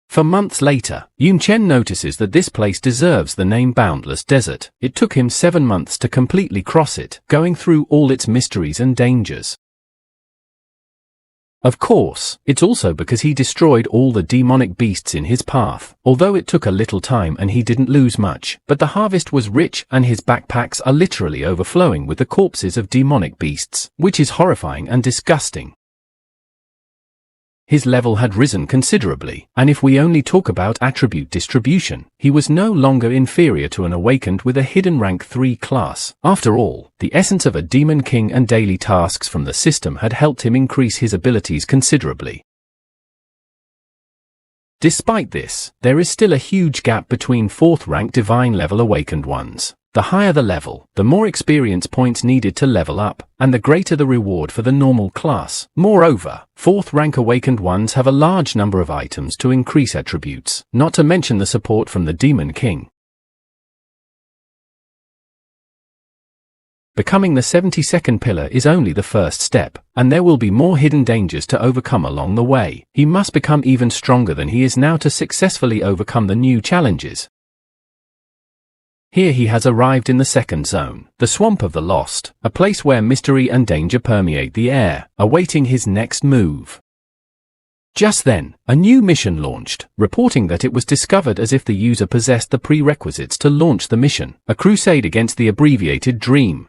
For months later, Yun Chen notices that this place deserves the name Boundless Desert. It took him 7 months to completely cross it, going through all its mysteries and dangers. Of course, it's also because he destroyed all the demonic beasts in his path, although it took a little time and he didn't lose much, but the harvest was rich and his backpacks are literally overflowing with the corpses of demonic beasts, which is horrifying and disgusting. His level had risen considerably, and if we only talk about attribute distribution, he was no longer inferior to an awakened with a hidden rank 3 class. After all, the essence of a demon king and daily tasks from the system had helped him increase his abilities considerably. Despite this, there is still a huge gap between 4th rank divine level awakened ones. The higher the level, the more experience points needed to level up, and the greater the reward for the normal class. Moreover, 4th rank awakened ones have a large number of items to increase attributes, not to mention the support from the Demon King. Becoming the 72nd pillar is only the first step, and there will be more hidden dangers to overcome along the way. He must become even stronger than he is now to successfully overcome the new challenges. Here he has arrived in the second zone, the Swamp of the Lost, a place where mystery and danger permeate the air, awaiting his next move. Just then, a new mission launched, reporting that it was discovered as if the user possessed the prerequisites to launch the mission, a crusade against the abbreviated dream.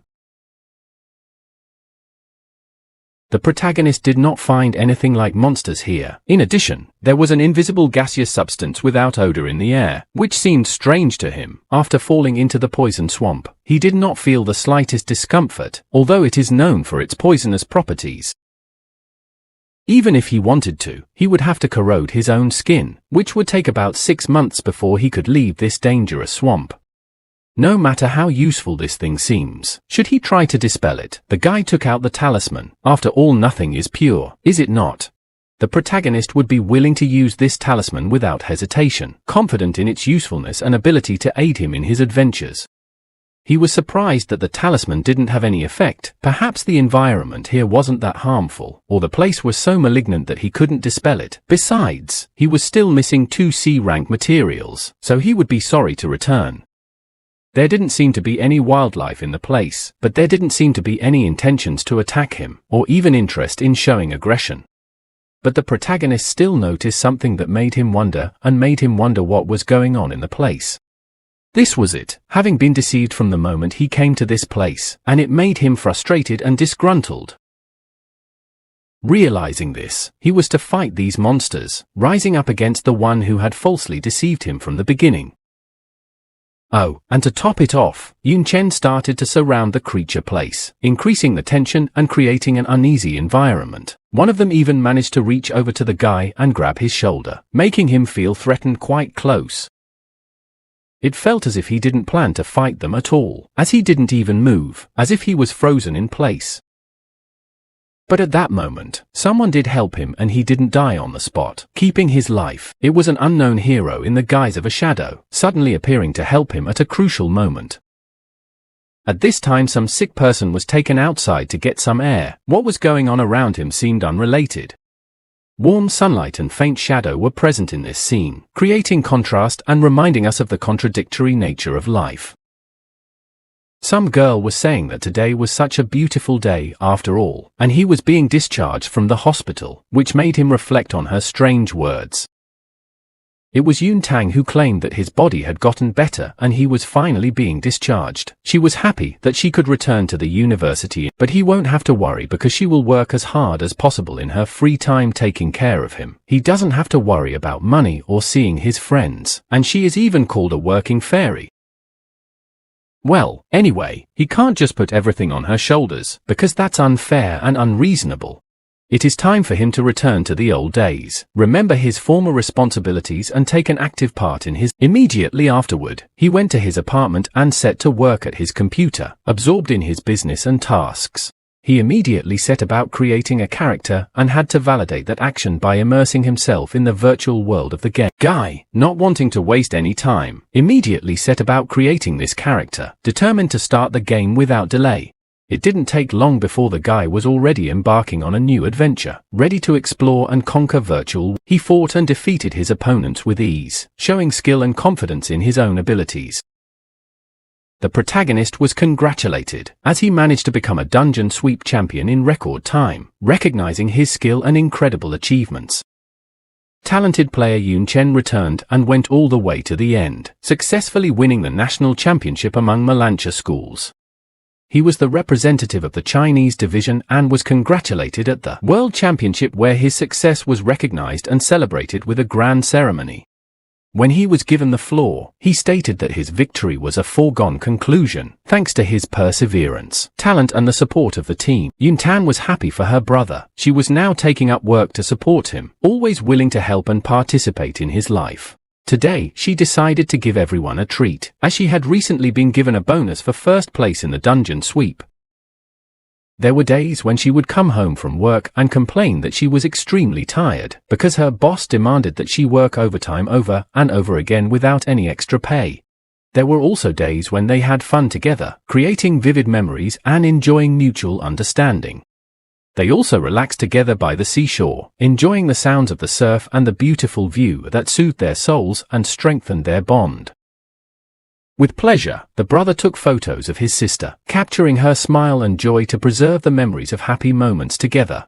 The protagonist did not find anything like monsters here. In addition, there was an invisible gaseous substance without odor in the air, which seemed strange to him. After falling into the poison swamp, he did not feel the slightest discomfort, although it is known for its poisonous properties. Even if he wanted to, he would have to corrode his own skin, which would take about 6 months before he could leave this dangerous swamp. No matter how useful this thing seems, should he try to dispel it? The guy took out the talisman. After all, nothing is pure, is it not? The protagonist would be willing to use this talisman without hesitation, confident in its usefulness and ability to aid him in his adventures. He was surprised that the talisman didn't have any effect. Perhaps the environment here wasn't that harmful, or the place was so malignant that he couldn't dispel it. Besides, he was still missing 2 C-rank materials, so he would be sorry to return. There didn't seem to be any wildlife in the place, but there didn't seem to be any intentions to attack him, or even interest in showing aggression. But the protagonist still noticed something that made him wonder what was going on in the place. This was it, having been deceived from the moment he came to this place, and it made him frustrated and disgruntled. Realizing this, he was to fight these monsters, rising up against the one who had falsely deceived him from the beginning. Oh, and to top it off, Yun Chen started to surround the creature place, increasing the tension and creating an uneasy environment. One of them even managed to reach over to the guy and grab his shoulder, making him feel threatened quite close. It felt as if he didn't plan to fight them at all, as he didn't even move, as if he was frozen in place. But at that moment, someone did help him and he didn't die on the spot, keeping his life. It was an unknown hero in the guise of a shadow, suddenly appearing to help him at a crucial moment. At this time, some sick person was taken outside to get some air. What was going on around him seemed unrelated. Warm sunlight and faint shadow were present in this scene, creating contrast and reminding us of the contradictory nature of life. Some girl was saying that today was such a beautiful day after all, and he was being discharged from the hospital, which made him reflect on her strange words. It was Yun Chen who claimed that his body had gotten better and he was finally being discharged. She was happy that she could return to the university, but he won't have to worry because she will work as hard as possible in her free time taking care of him. He doesn't have to worry about money or seeing his friends, and she is even called a working fairy. Well, anyway, he can't just put everything on her shoulders, because that's unfair and unreasonable. It is time for him to return to the old days, remember his former responsibilities and take an active part in his. Immediately afterward, he went to his apartment and set to work at his computer, absorbed in his business and tasks. He immediately set about creating a character and had to validate that action by immersing himself in the virtual world of the game. Guy, not wanting to waste any time, immediately set about creating this character, determined to start the game without delay. It didn't take long before the guy was already embarking on a new adventure, ready to explore and conquer virtual. He fought and defeated his opponents with ease, showing skill and confidence in his own abilities. The protagonist was congratulated, as he managed to become a dungeon sweep champion in record time, recognizing his skill and incredible achievements. Talented player Yun Chen returned and went all the way to the end, successfully winning the national championship among Malancha schools. He was the representative of the Chinese division and was congratulated at the World Championship, where his success was recognized and celebrated with a grand ceremony. When he was given the floor, he stated that his victory was a foregone conclusion, thanks to his perseverance, talent and the support of the team. Yun Chen was happy for her brother. She was now taking up work to support him, always willing to help and participate in his life. Today, she decided to give everyone a treat, as she had recently been given a bonus for first place in the dungeon sweep. There were days when she would come home from work and complain that she was extremely tired, because her boss demanded that she work overtime over and over again without any extra pay. There were also days when they had fun together, creating vivid memories and enjoying mutual understanding. They also relaxed together by the seashore, enjoying the sounds of the surf and the beautiful view that soothed their souls and strengthened their bond. With pleasure, the brother took photos of his sister, capturing her smile and joy to preserve the memories of happy moments together.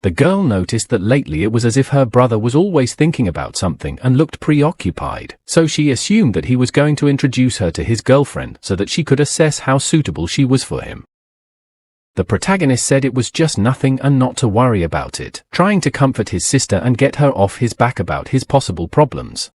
The girl noticed that lately it was as if her brother was always thinking about something and looked preoccupied, so she assumed that he was going to introduce her to his girlfriend so that she could assess how suitable she was for him. The protagonist said it was just nothing and not to worry about it, trying to comfort his sister and get her off his back about his possible problems.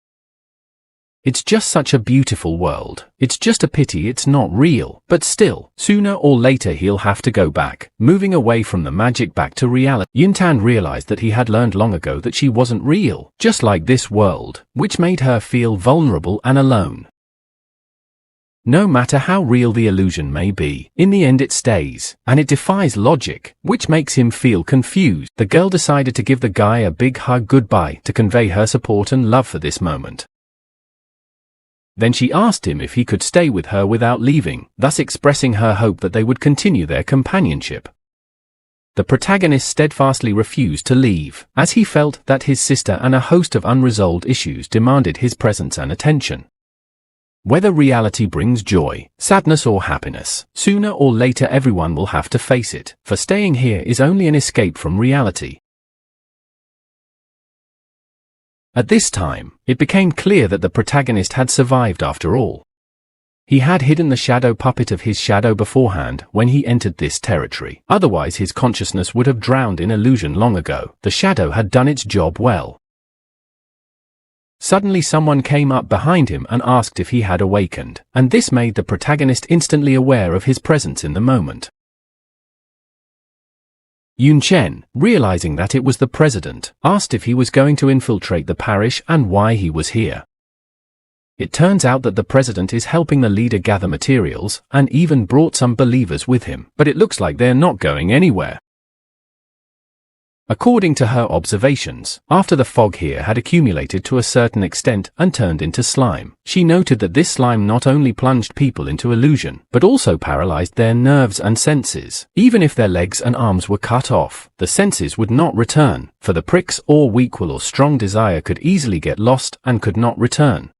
It's just such a beautiful world. It's just a pity it's not real, but still, sooner or later he'll have to go back, moving away from the magic back to reality. Yun Chen realized that he had learned long ago that she wasn't real, just like this world, which made her feel vulnerable and alone. No matter how real the illusion may be, in the end it stays, and it defies logic, which makes him feel confused. The girl decided to give the guy a big hug goodbye to convey her support and love for this moment. Then she asked him if he could stay with her without leaving, thus expressing her hope that they would continue their companionship. The protagonist steadfastly refused to leave, as he felt that his sister and a host of unresolved issues demanded his presence and attention. Whether reality brings joy, sadness or happiness, sooner or later everyone will have to face it, for staying here is only an escape from reality. At this time, it became clear that the protagonist had survived after all. He had hidden the shadow puppet of his shadow beforehand when he entered this territory, otherwise his consciousness would have drowned in illusion long ago. The shadow had done its job well. Suddenly someone came up behind him and asked if he had awakened, and this made the protagonist instantly aware of his presence in the moment. Yun Chen, realizing that it was the president, asked if he was going to infiltrate the parish and why he was here. It turns out that the president is helping the leader gather materials, and even brought some believers with him, but it looks like they're not going anywhere. According to her observations, after the fog here had accumulated to a certain extent and turned into slime, she noted that this slime not only plunged people into illusion, but also paralyzed their nerves and senses. Even if their legs and arms were cut off, the senses would not return, for the pricks or weak will or strong desire could easily get lost and could not return.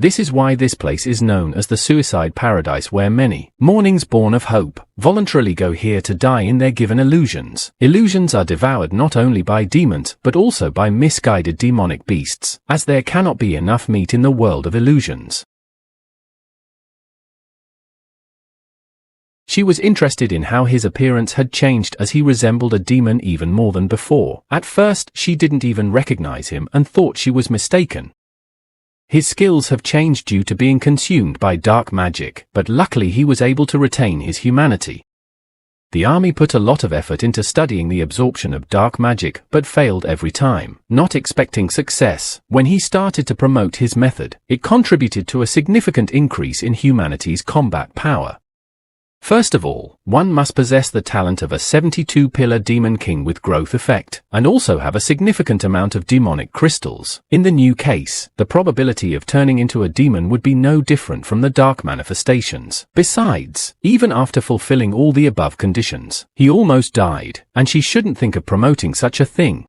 This is why this place is known as the suicide paradise, where many, mornings born of hope, voluntarily go here to die in their given illusions. Illusions are devoured not only by demons but also by misguided demonic beasts, as there cannot be enough meat in the world of illusions. She was interested in how his appearance had changed as he resembled a demon even more than before. At first, she didn't even recognize him and thought she was mistaken. His skills have changed due to being consumed by dark magic, but luckily he was able to retain his humanity. The army put a lot of effort into studying the absorption of dark magic but failed every time, not expecting success. When he started to promote his method, it contributed to a significant increase in humanity's combat power. First of all, one must possess the talent of a 72-pillar demon king with growth effect, and also have a significant amount of demonic crystals. In the new case, the probability of turning into a demon would be no different from the dark manifestations. Besides, even after fulfilling all the above conditions, he almost died, and she shouldn't think of promoting such a thing.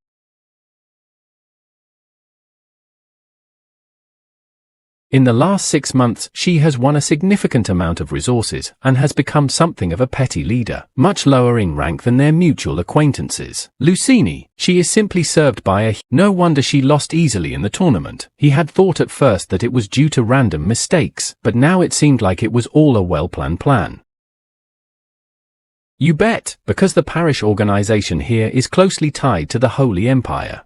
In the last 6 months, she has won a significant amount of resources and has become something of a petty leader, much lower in rank than their mutual acquaintances. Lucini, she is simply served by a... No wonder she lost easily in the tournament. He had thought at first that it was due to random mistakes, but now it seemed like it was all a well-planned plan. You bet, because the parish organization here is closely tied to the Holy Empire.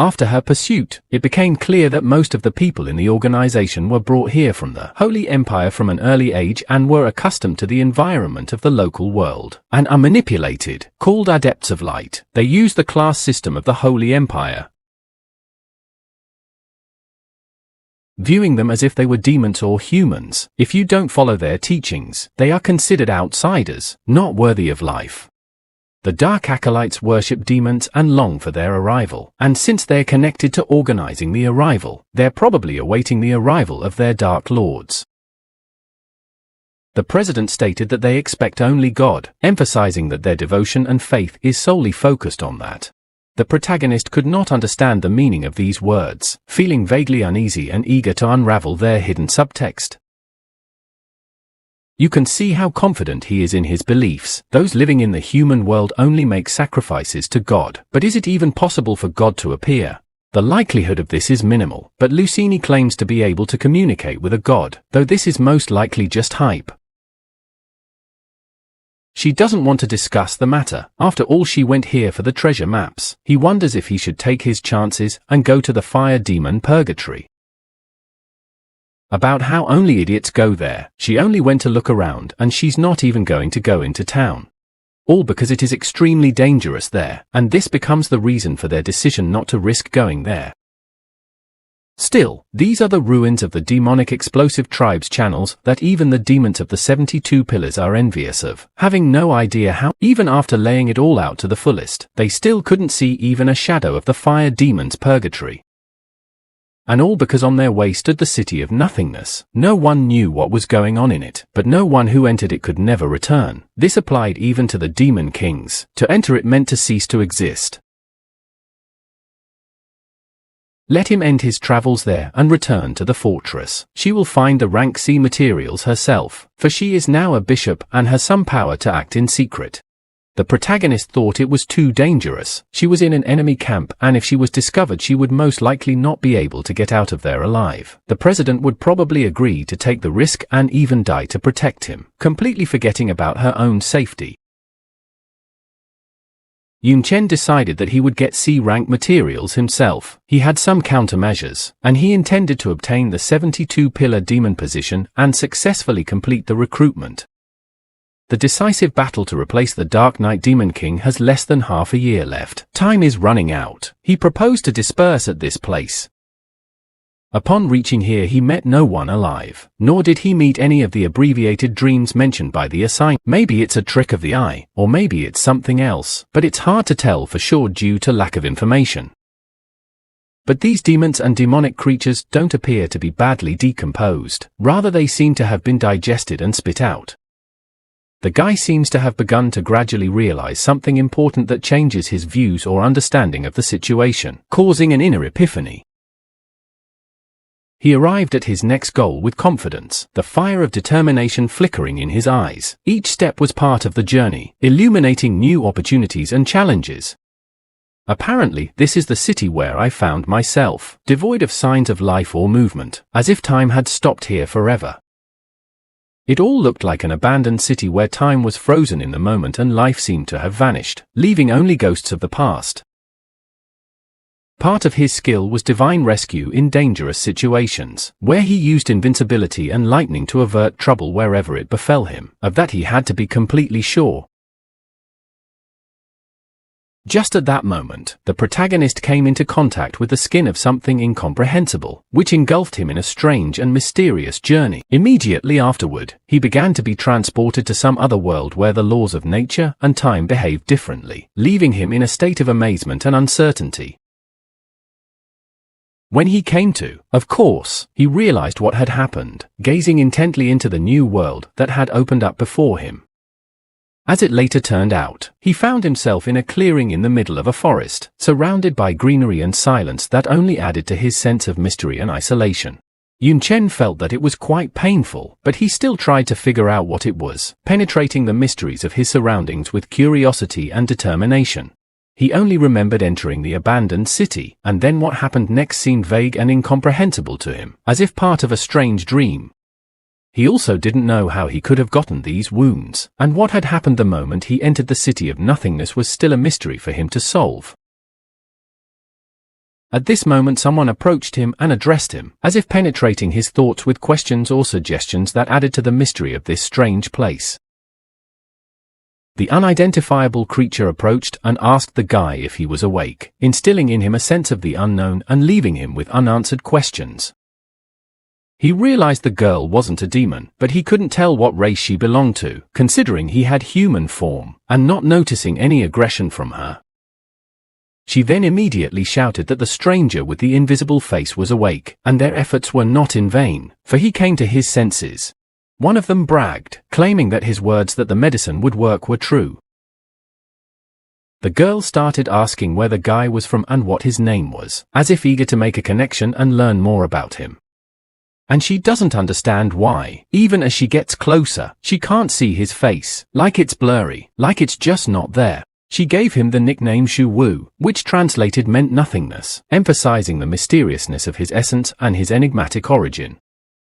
After her pursuit, it became clear that most of the people in the organization were brought here from the Holy Empire from an early age and were accustomed to the environment of the local world, and are manipulated. Called Adepts of Light, they use the class system of the Holy Empire, viewing them as if they were demons or humans. If you don't follow their teachings, they are considered outsiders, not worthy of life. The Dark Acolytes worship demons and long for their arrival, and since they're connected to organizing the arrival, they're probably awaiting the arrival of their Dark Lords. The president stated that they expect only God, emphasizing that their devotion and faith is solely focused on that. The protagonist could not understand the meaning of these words, feeling vaguely uneasy and eager to unravel their hidden subtext. You can see how confident he is in his beliefs. Those living in the human world only make sacrifices to God. But is it even possible for God to appear? The likelihood of this is minimal, but Lucini claims to be able to communicate with a god, though this is most likely just hype. She doesn't want to discuss the matter. After all, she went here for the treasure maps. He wonders if he should take his chances and go to the fire demon purgatory. About how only idiots go there. She only went to look around, and she's not even going to go into town. All because it is extremely dangerous there, and this becomes the reason for their decision not to risk going there. Still, these are the ruins of the demonic explosive tribes channels that even the demons of the 72 pillars are envious of, having no idea how, even after laying it all out to the fullest, they still couldn't see even a shadow of the fire demon's purgatory. And all because on their way stood the city of nothingness. No one knew what was going on in it, but no one who entered it could never return. This applied even to the demon kings. To enter it meant to cease to exist. Let him end his travels there and return to the fortress. She will find the rank C materials herself, for she is now a bishop and has some power to act in secret. The protagonist thought it was too dangerous. She was in an enemy camp, and if she was discovered she would most likely not be able to get out of there alive. The president would probably agree to take the risk and even die to protect him, completely forgetting about her own safety. Yun Chen decided that he would get C-rank materials himself. He had some countermeasures, and he intended to obtain the 72-pillar demon position and successfully complete the recruitment. The decisive battle to replace the Dark Knight Demon King has less than half a year left. Time is running out. He proposed to disperse at this place. Upon reaching here he met no one alive, nor did he meet any of the abbreviated dreams mentioned by the assignment. Maybe it's a trick of the eye, or maybe it's something else, but it's hard to tell for sure due to lack of information. But these demons and demonic creatures don't appear to be badly decomposed, rather they seem to have been digested and spit out. The guy seems to have begun to gradually realize something important that changes his views or understanding of the situation, causing an inner epiphany. He arrived at his next goal with confidence, the fire of determination flickering in his eyes. Each step was part of the journey, illuminating new opportunities and challenges. Apparently, this is the city where I found myself, devoid of signs of life or movement, as if time had stopped here forever. It all looked like an abandoned city where time was frozen in the moment and life seemed to have vanished, leaving only ghosts of the past. Part of his skill was divine rescue in dangerous situations, where he used invincibility and lightning to avert trouble wherever it befell him. Of that he had to be completely sure. Just at that moment, the protagonist came into contact with the skin of something incomprehensible, which engulfed him in a strange and mysterious journey. Immediately afterward, he began to be transported to some other world where the laws of nature and time behaved differently, leaving him in a state of amazement and uncertainty. When he came to, of course, he realized what had happened, gazing intently into the new world that had opened up before him. As it later turned out, he found himself in a clearing in the middle of a forest, surrounded by greenery and silence that only added to his sense of mystery and isolation. Yun Chen felt that it was quite painful, but he still tried to figure out what it was, penetrating the mysteries of his surroundings with curiosity and determination. He only remembered entering the abandoned city, and then what happened next seemed vague and incomprehensible to him, as if part of a strange dream. He also didn't know how he could have gotten these wounds, and what had happened the moment he entered the city of nothingness was still a mystery for him to solve. At this moment someone approached him and addressed him, as if penetrating his thoughts with questions or suggestions that added to the mystery of this strange place. The unidentifiable creature approached and asked the guy if he was awake, instilling in him a sense of the unknown and leaving him with unanswered questions. He realized the girl wasn't a demon, but he couldn't tell what race she belonged to, considering he had human form, and not noticing any aggression from her. She then immediately shouted that the stranger with the invisible face was awake, and their efforts were not in vain, for he came to his senses. One of them bragged, claiming that his words that the medicine would work were true. The girl started asking where the guy was from and what his name was, as if eager to make a connection and learn more about him. And she doesn't understand why. Even as she gets closer, she can't see his face, like it's blurry, like it's just not there. She gave him the nickname Shu Wu, which translated meant nothingness, emphasizing the mysteriousness of his essence and his enigmatic origin.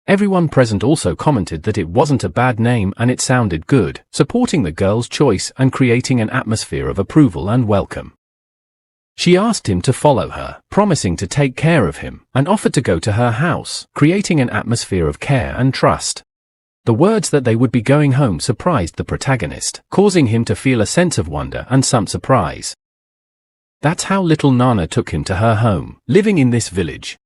Everyone present also commented that it wasn't a bad name and it sounded good, supporting the girl's choice and creating an atmosphere of approval and welcome. She asked him to follow her, promising to take care of him, and offered to go to her house, creating an atmosphere of care and trust. The words that they would be going home surprised the protagonist, causing him to feel a sense of wonder and some surprise. That's how little Nana took him to her home, living in this village.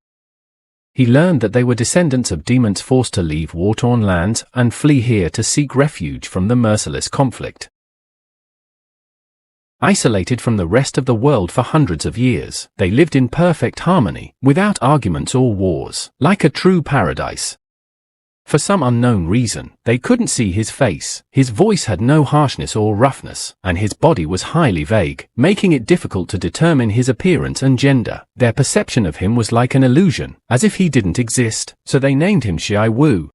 He learned that they were descendants of demons forced to leave war-torn lands and flee here to seek refuge from the merciless conflict. Isolated from the rest of the world for hundreds of years, they lived in perfect harmony, without arguments or wars, like a true paradise. For some unknown reason, they couldn't see his face, his voice had no harshness or roughness, and his body was highly vague, making it difficult to determine his appearance and gender. Their perception of him was like an illusion, as if he didn't exist, so they named him Shai Wu.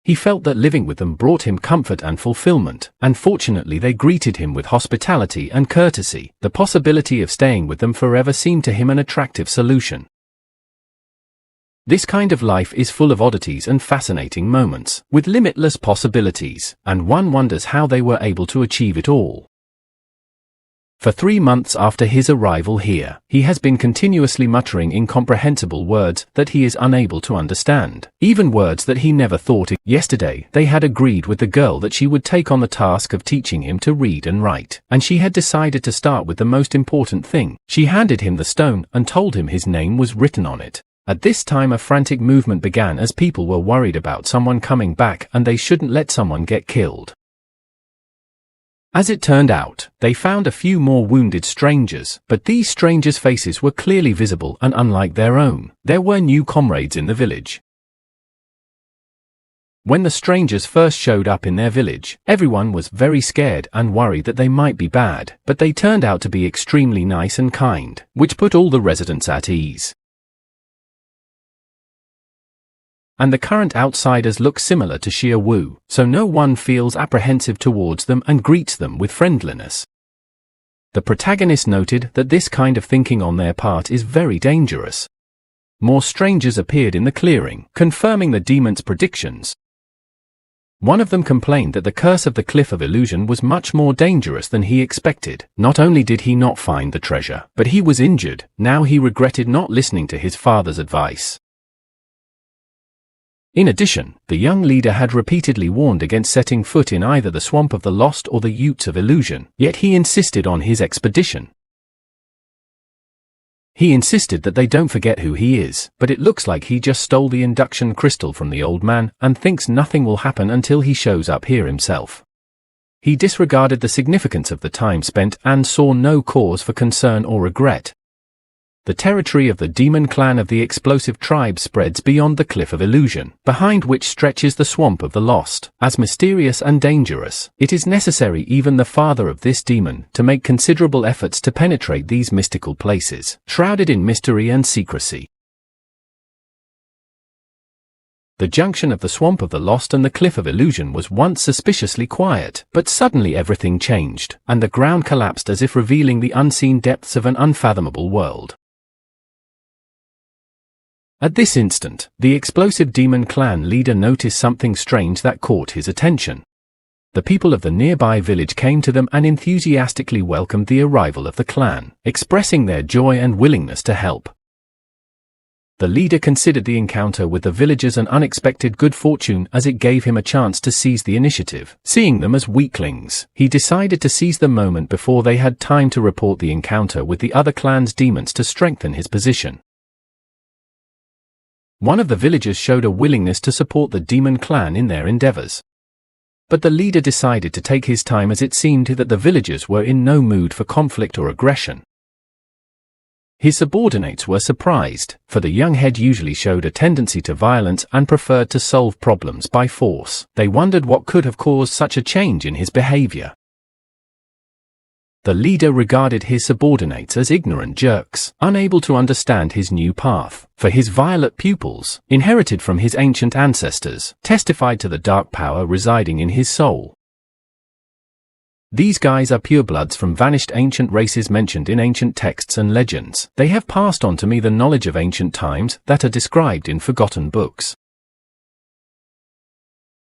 He felt that living with them brought him comfort and fulfillment, and fortunately they greeted him with hospitality and courtesy. The possibility of staying with them forever seemed to him an attractive solution. This kind of life is full of oddities and fascinating moments, with limitless possibilities, and one wonders how they were able to achieve it all. For 3 months after his arrival here, he has been continuously muttering incomprehensible words that he is unable to understand, even words that he never thought. Yesterday, they had agreed with the girl that she would take on the task of teaching him to read and write, and she had decided to start with the most important thing. She handed him the stone and told him his name was written on it. At this time a frantic movement began as people were worried about someone coming back and they shouldn't let someone get killed. As it turned out, they found a few more wounded strangers, but these strangers' faces were clearly visible and unlike their own. There were new comrades in the village. When the strangers first showed up in their village, everyone was very scared and worried that they might be bad, but they turned out to be extremely nice and kind, which put all the residents at ease. And the current outsiders look similar to Xia Wu, so no one feels apprehensive towards them and greets them with friendliness. The protagonist noted that this kind of thinking on their part is very dangerous. More strangers appeared in the clearing, confirming the demon's predictions. One of them complained that the curse of the Cliff of Illusion was much more dangerous than he expected. Not only did he not find the treasure, but he was injured. Now he regretted not listening to his father's advice. In addition, the young leader had repeatedly warned against setting foot in either the Swamp of the Lost or the Utes of Illusion, yet he insisted on his expedition. He insisted that they don't forget who he is, but it looks like he just stole the induction crystal from the old man and thinks nothing will happen until he shows up here himself. He disregarded the significance of the time spent and saw no cause for concern or regret. The territory of the demon clan of the explosive tribe spreads beyond the Cliff of Illusion, behind which stretches the Swamp of the Lost. As mysterious and dangerous, it is necessary even the father of this demon to make considerable efforts to penetrate these mystical places, shrouded in mystery and secrecy. The junction of the Swamp of the Lost and the Cliff of Illusion was once suspiciously quiet, but suddenly everything changed, and the ground collapsed as if revealing the unseen depths of an unfathomable world. At this instant, the explosive demon clan leader noticed something strange that caught his attention. The people of the nearby village came to them and enthusiastically welcomed the arrival of the clan, expressing their joy and willingness to help. The leader considered the encounter with the villagers an unexpected good fortune as it gave him a chance to seize the initiative. Seeing them as weaklings, he decided to seize the moment before they had time to report the encounter with the other clan's demons to strengthen his position. One of the villagers showed a willingness to support the demon clan in their endeavors. But the leader decided to take his time as it seemed that the villagers were in no mood for conflict or aggression. His subordinates were surprised, for the young head usually showed a tendency to violence and preferred to solve problems by force. They wondered what could have caused such a change in his behavior. The leader regarded his subordinates as ignorant jerks, unable to understand his new path, for his violet pupils, inherited from his ancient ancestors, testified to the dark power residing in his soul. These guys are purebloods from vanished ancient races mentioned in ancient texts and legends. They have passed on to me the knowledge of ancient times that are described in forgotten books.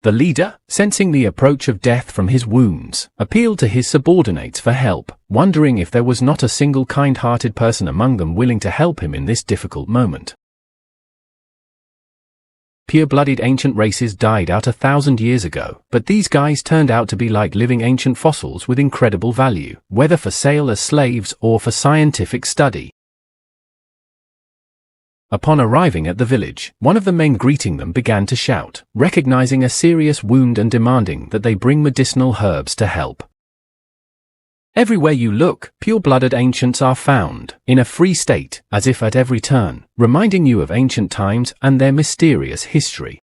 The leader, sensing the approach of death from his wounds, appealed to his subordinates for help, wondering if there was not a single kind-hearted person among them willing to help him in this difficult moment. Pure-blooded ancient races died out 1,000 years ago, but these guys turned out to be like living ancient fossils with incredible value, whether for sale as slaves or for scientific study. Upon arriving at the village, one of the men greeting them began to shout, recognizing a serious wound and demanding that they bring medicinal herbs to help. Everywhere you look, pure-blooded ancients are found, in a free state, as if at every turn, reminding you of ancient times and their mysterious history.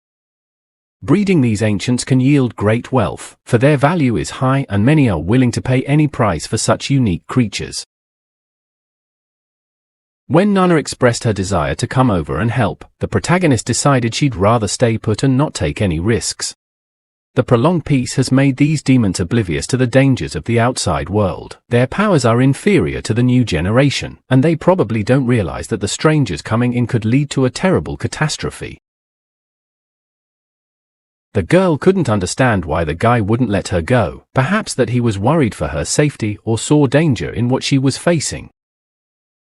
Breeding these ancients can yield great wealth, for their value is high and many are willing to pay any price for such unique creatures. When Nana expressed her desire to come over and help, the protagonist decided she'd rather stay put and not take any risks. The prolonged peace has made these demons oblivious to the dangers of the outside world. Their powers are inferior to the new generation, and they probably don't realize that the strangers coming in could lead to a terrible catastrophe. The girl couldn't understand why the guy wouldn't let her go, perhaps that he was worried for her safety or saw danger in what she was facing.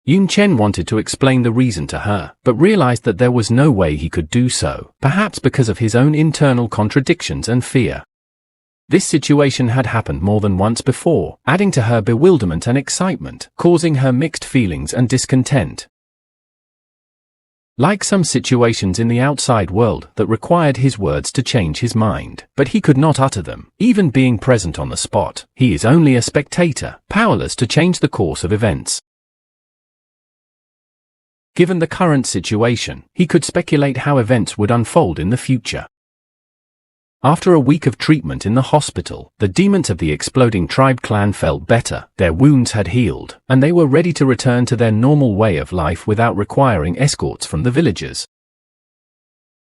Yun Chen wanted to explain the reason to her, but realized that there was no way he could do so, perhaps because of his own internal contradictions and fear. This situation had happened more than once before, adding to her bewilderment and excitement, causing her mixed feelings and discontent. Like some situations in the outside world that required his words to change his mind, but he could not utter them, even being present on the spot. He is only a spectator, powerless to change the course of events. Given the current situation, he could speculate how events would unfold in the future. After a week of treatment in the hospital, the demons of the exploding tribe clan felt better, their wounds had healed, and they were ready to return to their normal way of life without requiring escorts from the villagers.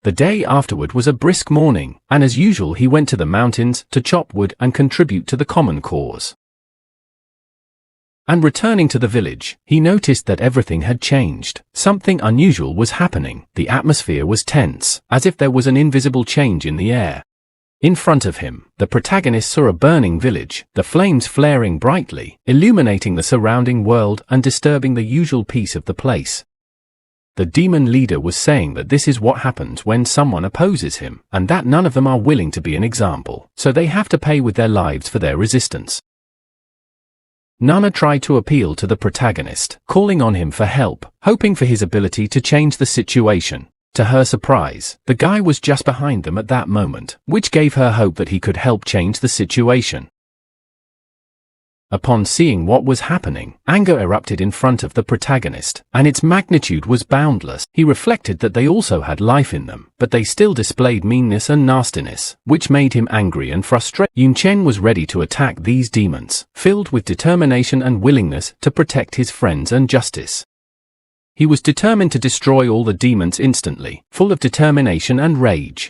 The day afterward was a brisk morning, and as usual he went to the mountains to chop wood and contribute to the common cause. And returning to the village, he noticed that everything had changed. Something unusual was happening. The atmosphere was tense, as if there was an invisible change in the air. In front of him, the protagonist saw a burning village, the flames flaring brightly, illuminating the surrounding world and disturbing the usual peace of the place. The demon leader was saying that this is what happens when someone opposes him, and that none of them are willing to be an example, so they have to pay with their lives for their resistance. Nana tried to appeal to the protagonist, calling on him for help, hoping for his ability to change the situation. To her surprise, the guy was just behind them at that moment, which gave her hope that he could help change the situation. Upon seeing what was happening, anger erupted in front of the protagonist, and its magnitude was boundless. He reflected that they also had life in them, but they still displayed meanness and nastiness, which made him angry and frustrated. Yun Chen was ready to attack these demons, filled with determination and willingness to protect his friends and justice. He was determined to destroy all the demons instantly, full of determination and rage.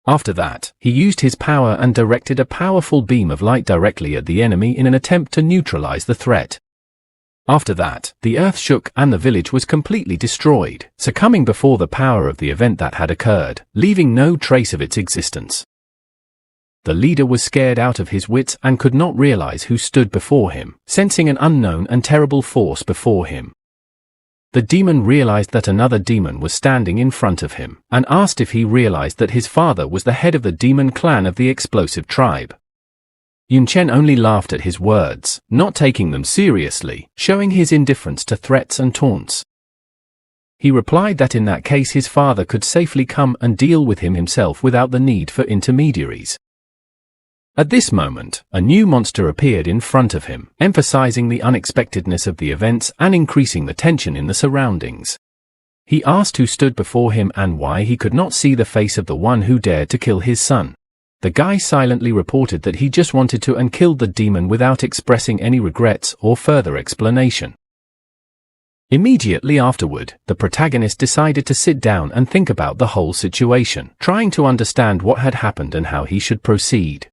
After that, he used his power and directed a powerful beam of light directly at the enemy in an attempt to neutralize the threat. After that, the earth shook and the village was completely destroyed, succumbing before the power of the event that had occurred, leaving no trace of its existence. The leader was scared out of his wits and could not realize who stood before him, sensing an unknown and terrible force before him. The demon realized that another demon was standing in front of him, and asked if he realized that his father was the head of the demon clan of the explosive tribe. Yun Chen only laughed at his words, not taking them seriously, showing his indifference to threats and taunts. He replied that in that case his father could safely come and deal with him himself without the need for intermediaries. At this moment, a new monster appeared in front of him, emphasizing the unexpectedness of the events and increasing the tension in the surroundings. He asked who stood before him and why he could not see the face of the one who dared to kill his son. The guy silently reported that he just wanted to and killed the demon without expressing any regrets or further explanation. Immediately afterward, the protagonist decided to sit down and think about the whole situation, trying to understand what had happened and how he should proceed.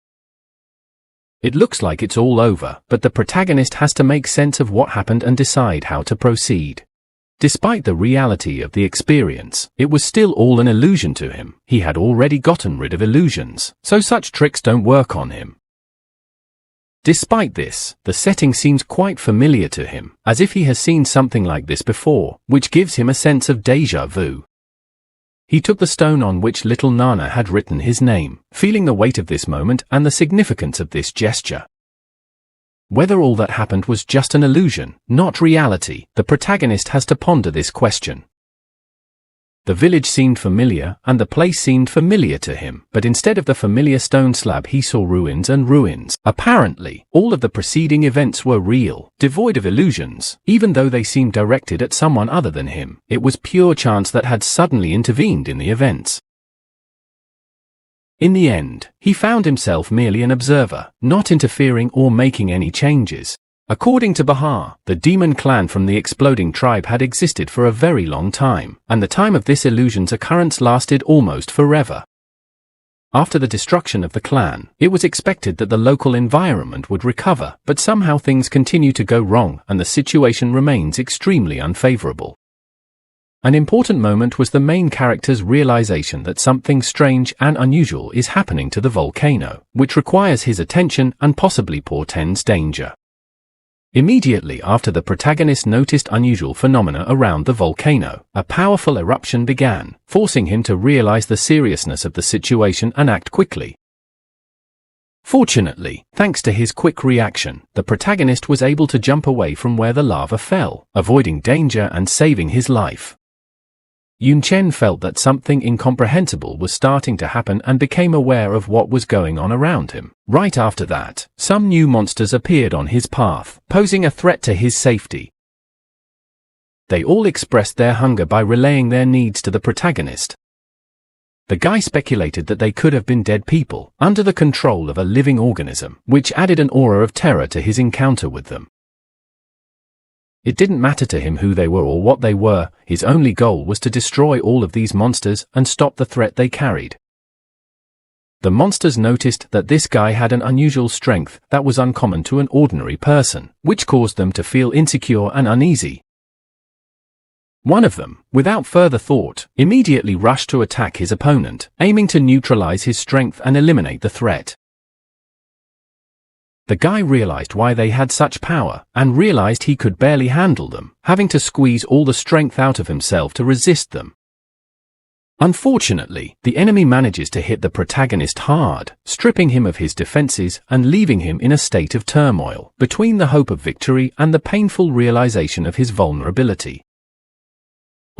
It looks like it's all over, but the protagonist has to make sense of what happened and decide how to proceed. Despite the reality of the experience, it was still all an illusion to him. He had already gotten rid of illusions, so such tricks don't work on him. Despite this, the setting seems quite familiar to him, as if he has seen something like this before, which gives him a sense of déjà vu. He took the stone on which little Nana had written his name, feeling the weight of this moment and the significance of this gesture. Whether all that happened was just an illusion, not reality, the protagonist has to ponder this question. The village seemed familiar, and the place seemed familiar to him, but instead of the familiar stone slab he saw ruins and ruins. Apparently, all of the preceding events were real, devoid of illusions, even though they seemed directed at someone other than him. It was pure chance that had suddenly intervened in the events. In the end, he found himself merely an observer, not interfering or making any changes. According to Bahar, the demon clan from the exploding tribe had existed for a very long time, and the time of this illusion's occurrence lasted almost forever. After the destruction of the clan, it was expected that the local environment would recover, but somehow things continue to go wrong and the situation remains extremely unfavorable. An important moment was the main character's realization that something strange and unusual is happening to the volcano, which requires his attention and possibly portends danger. Immediately after the protagonist noticed unusual phenomena around the volcano, a powerful eruption began, forcing him to realize the seriousness of the situation and act quickly. Fortunately, thanks to his quick reaction, the protagonist was able to jump away from where the lava fell, avoiding danger and saving his life. Yun Chen felt that something incomprehensible was starting to happen and became aware of what was going on around him. Right after that, some new monsters appeared on his path, posing a threat to his safety. They all expressed their hunger by relaying their needs to the protagonist. The guy speculated that they could have been dead people, under the control of a living organism, which added an aura of terror to his encounter with them. It didn't matter to him who they were or what they were, his only goal was to destroy all of these monsters and stop the threat they carried. The monsters noticed that this guy had an unusual strength that was uncommon to an ordinary person, which caused them to feel insecure and uneasy. One of them, without further thought, immediately rushed to attack his opponent, aiming to neutralize his strength and eliminate the threat. The guy realized why they had such power, and realized he could barely handle them, having to squeeze all the strength out of himself to resist them. Unfortunately, the enemy manages to hit the protagonist hard, stripping him of his defenses and leaving him in a state of turmoil, between the hope of victory and the painful realization of his vulnerability.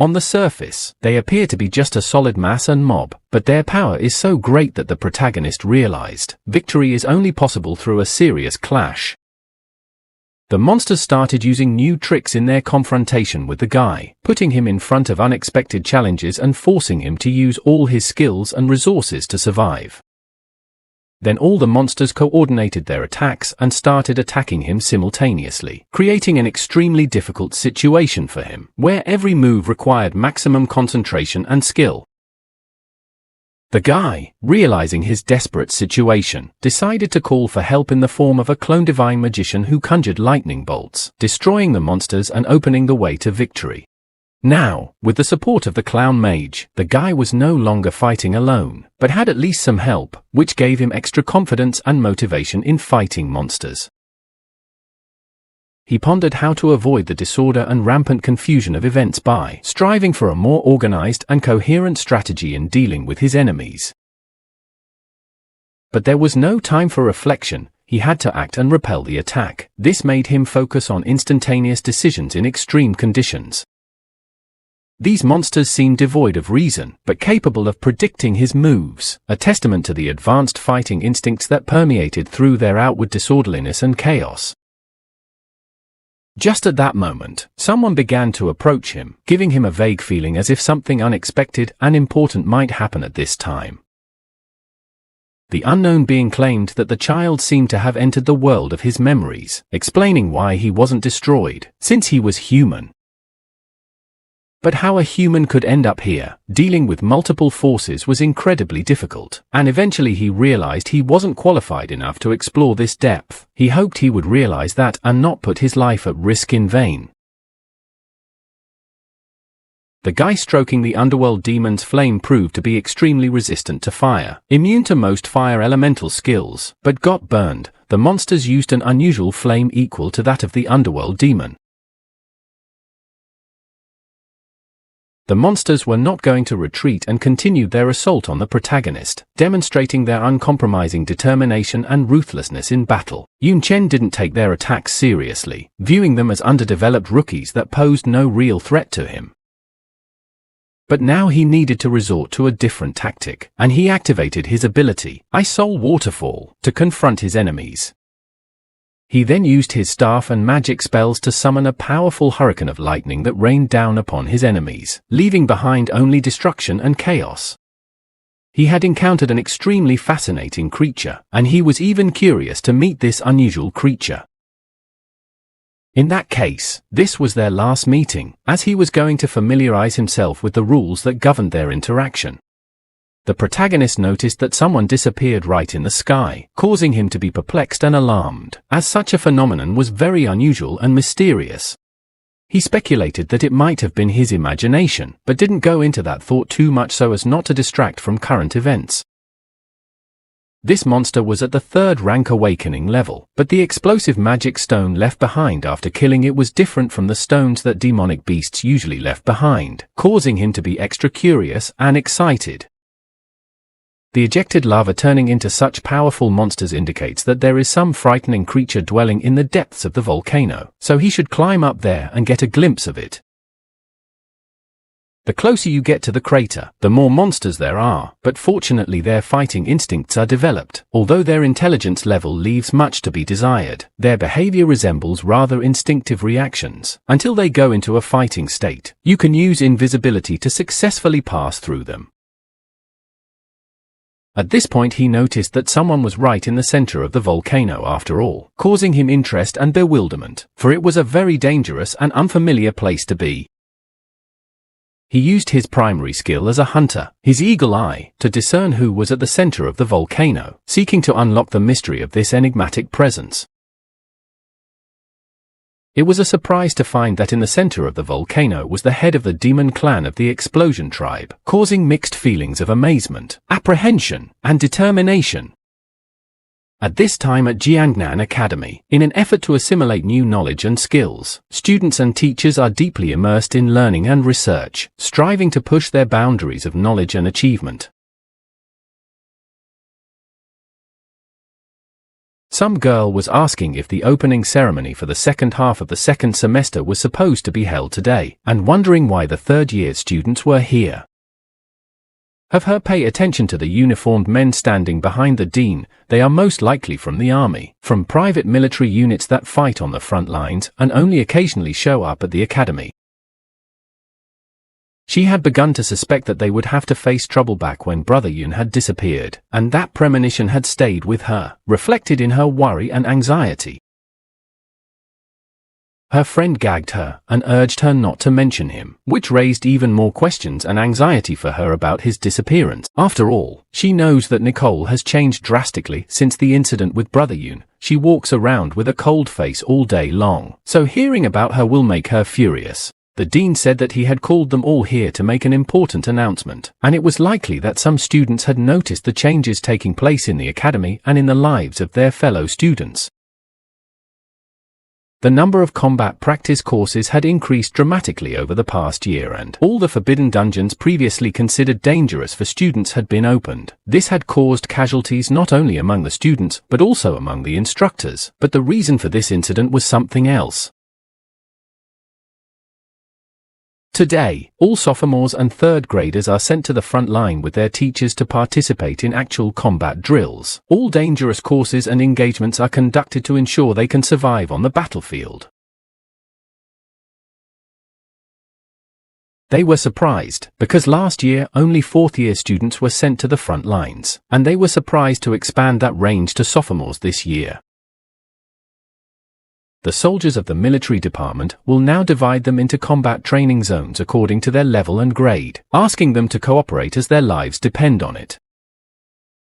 On the surface, they appear to be just a solid mass and mob, but their power is so great that the protagonist realized victory is only possible through a serious clash. The monsters started using new tricks in their confrontation with the guy, putting him in front of unexpected challenges and forcing him to use all his skills and resources to survive. Then all the monsters coordinated their attacks and started attacking him simultaneously, creating an extremely difficult situation for him, where every move required maximum concentration and skill. The guy, realizing his desperate situation, decided to call for help in the form of a clone divine magician who conjured lightning bolts, destroying the monsters and opening the way to victory. Now, with the support of the clown mage, the guy was no longer fighting alone, but had at least some help, which gave him extra confidence and motivation in fighting monsters. He pondered how to avoid the disorder and rampant confusion of events by striving for a more organized and coherent strategy in dealing with his enemies. But there was no time for reflection. He had to act and repel the attack. This made him focus on instantaneous decisions in extreme conditions. These monsters seemed devoid of reason, but capable of predicting his moves, a testament to the advanced fighting instincts that permeated through their outward disorderliness and chaos. Just at that moment, someone began to approach him, giving him a vague feeling as if something unexpected and important might happen at this time. The unknown being claimed that the child seemed to have entered the world of his memories, explaining why he wasn't destroyed, since he was human. But how a human could end up here, dealing with multiple forces, was incredibly difficult, and eventually he realized he wasn't qualified enough to explore this depth. He hoped he would realize that and not put his life at risk in vain. The guy stroking the underworld demon's flame proved to be extremely resistant to fire, immune to most fire elemental skills, but got burned. The monsters used an unusual flame equal to that of the underworld demon. The monsters were not going to retreat and continued their assault on the protagonist, demonstrating their uncompromising determination and ruthlessness in battle. Yun Chen didn't take their attacks seriously, viewing them as underdeveloped rookies that posed no real threat to him. But now he needed to resort to a different tactic, and he activated his ability, Ice Soul Waterfall, to confront his enemies. He then used his staff and magic spells to summon a powerful hurricane of lightning that rained down upon his enemies, leaving behind only destruction and chaos. He had encountered an extremely fascinating creature, and he was even curious to meet this unusual creature. In that case, this was their last meeting, as he was going to familiarize himself with the rules that governed their interaction. The protagonist noticed that someone disappeared right in the sky, causing him to be perplexed and alarmed, as such a phenomenon was very unusual and mysterious. He speculated that it might have been his imagination, but didn't go into that thought too much so as not to distract from current events. This monster was at the 3rd rank awakening level, but the explosive magic stone left behind after killing it was different from the stones that demonic beasts usually left behind, causing him to be extra curious and excited. The ejected lava turning into such powerful monsters indicates that there is some frightening creature dwelling in the depths of the volcano, so he should climb up there and get a glimpse of it. The closer you get to the crater, the more monsters there are, but fortunately their fighting instincts are developed. Although their intelligence level leaves much to be desired, their behavior resembles rather instinctive reactions. Until they go into a fighting state, you can use invisibility to successfully pass through them. At this point he noticed that someone was right in the center of the volcano after all, causing him interest and bewilderment, for it was a very dangerous and unfamiliar place to be. He used his primary skill as a hunter, his eagle eye, to discern who was at the center of the volcano, seeking to unlock the mystery of this enigmatic presence. It was a surprise to find that in the center of the volcano was the head of the demon clan of the Explosion tribe, causing mixed feelings of amazement, apprehension, and determination. At this time at Jiangnan Academy, in an effort to assimilate new knowledge and skills, students and teachers are deeply immersed in learning and research, striving to push their boundaries of knowledge and achievement. Some girl was asking if the opening ceremony for the second half of the second semester was supposed to be held today, and wondering why the third-year students were here. Have her pay attention to the uniformed men standing behind the dean. They are most likely from the army, from private military units that fight on the front lines and only occasionally show up at the academy. She had begun to suspect that they would have to face trouble back when Brother Yun had disappeared, and that premonition had stayed with her, reflected in her worry and anxiety. Her friend gagged her and urged her not to mention him, which raised even more questions and anxiety for her about his disappearance. After all, she knows that Nicole has changed drastically since the incident with Brother Yun. She walks around with a cold face all day long, so hearing about her will make her furious. The dean said that he had called them all here to make an important announcement, and it was likely that some students had noticed the changes taking place in the academy and in the lives of their fellow students. The number of combat practice courses had increased dramatically over the past year, and all the forbidden dungeons previously considered dangerous for students had been opened. This had caused casualties not only among the students but also among the instructors, but the reason for this incident was something else. Today, all sophomores and third graders are sent to the front line with their teachers to participate in actual combat drills. All dangerous courses and engagements are conducted to ensure they can survive on the battlefield. They were surprised, because last year only fourth-year students were sent to the front lines, and they were surprised to expand that range to sophomores this year. The soldiers of the military department will now divide them into combat training zones according to their level and grade, asking them to cooperate as their lives depend on it.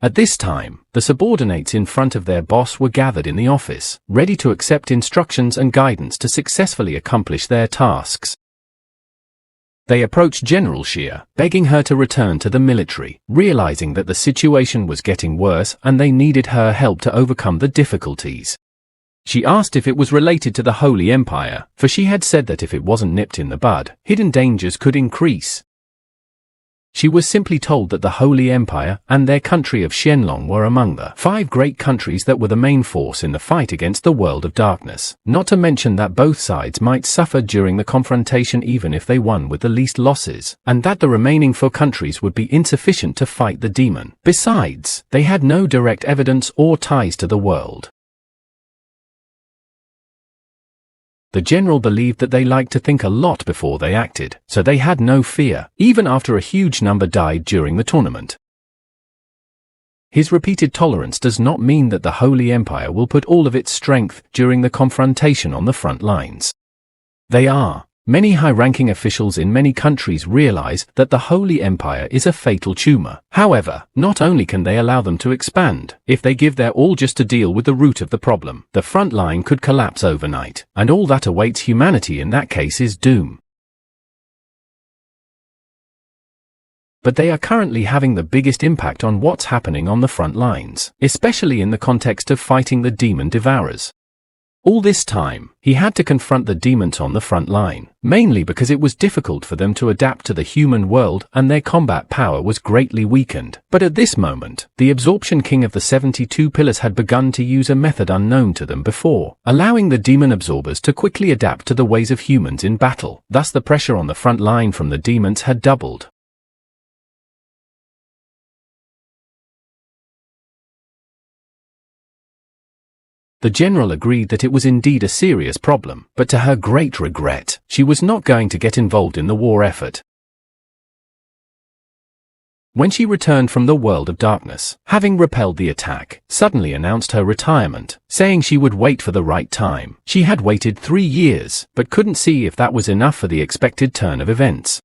At this time, the subordinates in front of their boss were gathered in the office, ready to accept instructions and guidance to successfully accomplish their tasks. They approached General Xia, begging her to return to the military, realizing that the situation was getting worse and they needed her help to overcome the difficulties. She asked if it was related to the Holy Empire, for she had said that if it wasn't nipped in the bud, hidden dangers could increase. She was simply told that the Holy Empire and their country of Xianlong were among the 5 great countries that were the main force in the fight against the world of darkness, not to mention that both sides might suffer during the confrontation even if they won with the least losses, and that the remaining 4 countries would be insufficient to fight the demon. Besides, they had no direct evidence or ties to the world. The general believed that they liked to think a lot before they acted, so they had no fear, even after a huge number died during the tournament. His repeated tolerance does not mean that the Holy Empire will put all of its strength during the confrontation on the front lines. They are. Many high-ranking officials in many countries realize that the Holy Empire is a fatal tumor. However, not only can they allow them to expand, if they give their all just to deal with the root of the problem, the front line could collapse overnight, and all that awaits humanity in that case is doom. But they are currently having the biggest impact on what's happening on the front lines, especially in the context of fighting the demon devourers. All this time, he had to confront the demons on the front line, mainly because it was difficult for them to adapt to the human world and their combat power was greatly weakened. But at this moment, the Absorption King of the 72 Pillars had begun to use a method unknown to them before, allowing the demon absorbers to quickly adapt to the ways of humans in battle. Thus the pressure on the front line from the demons had doubled. The general agreed that it was indeed a serious problem, but to her great regret, she was not going to get involved in the war effort. When she returned from the world of darkness, having repelled the attack, suddenly announced her retirement, saying she would wait for the right time. She had waited 3 years, but couldn't see if that was enough for the expected turn of events.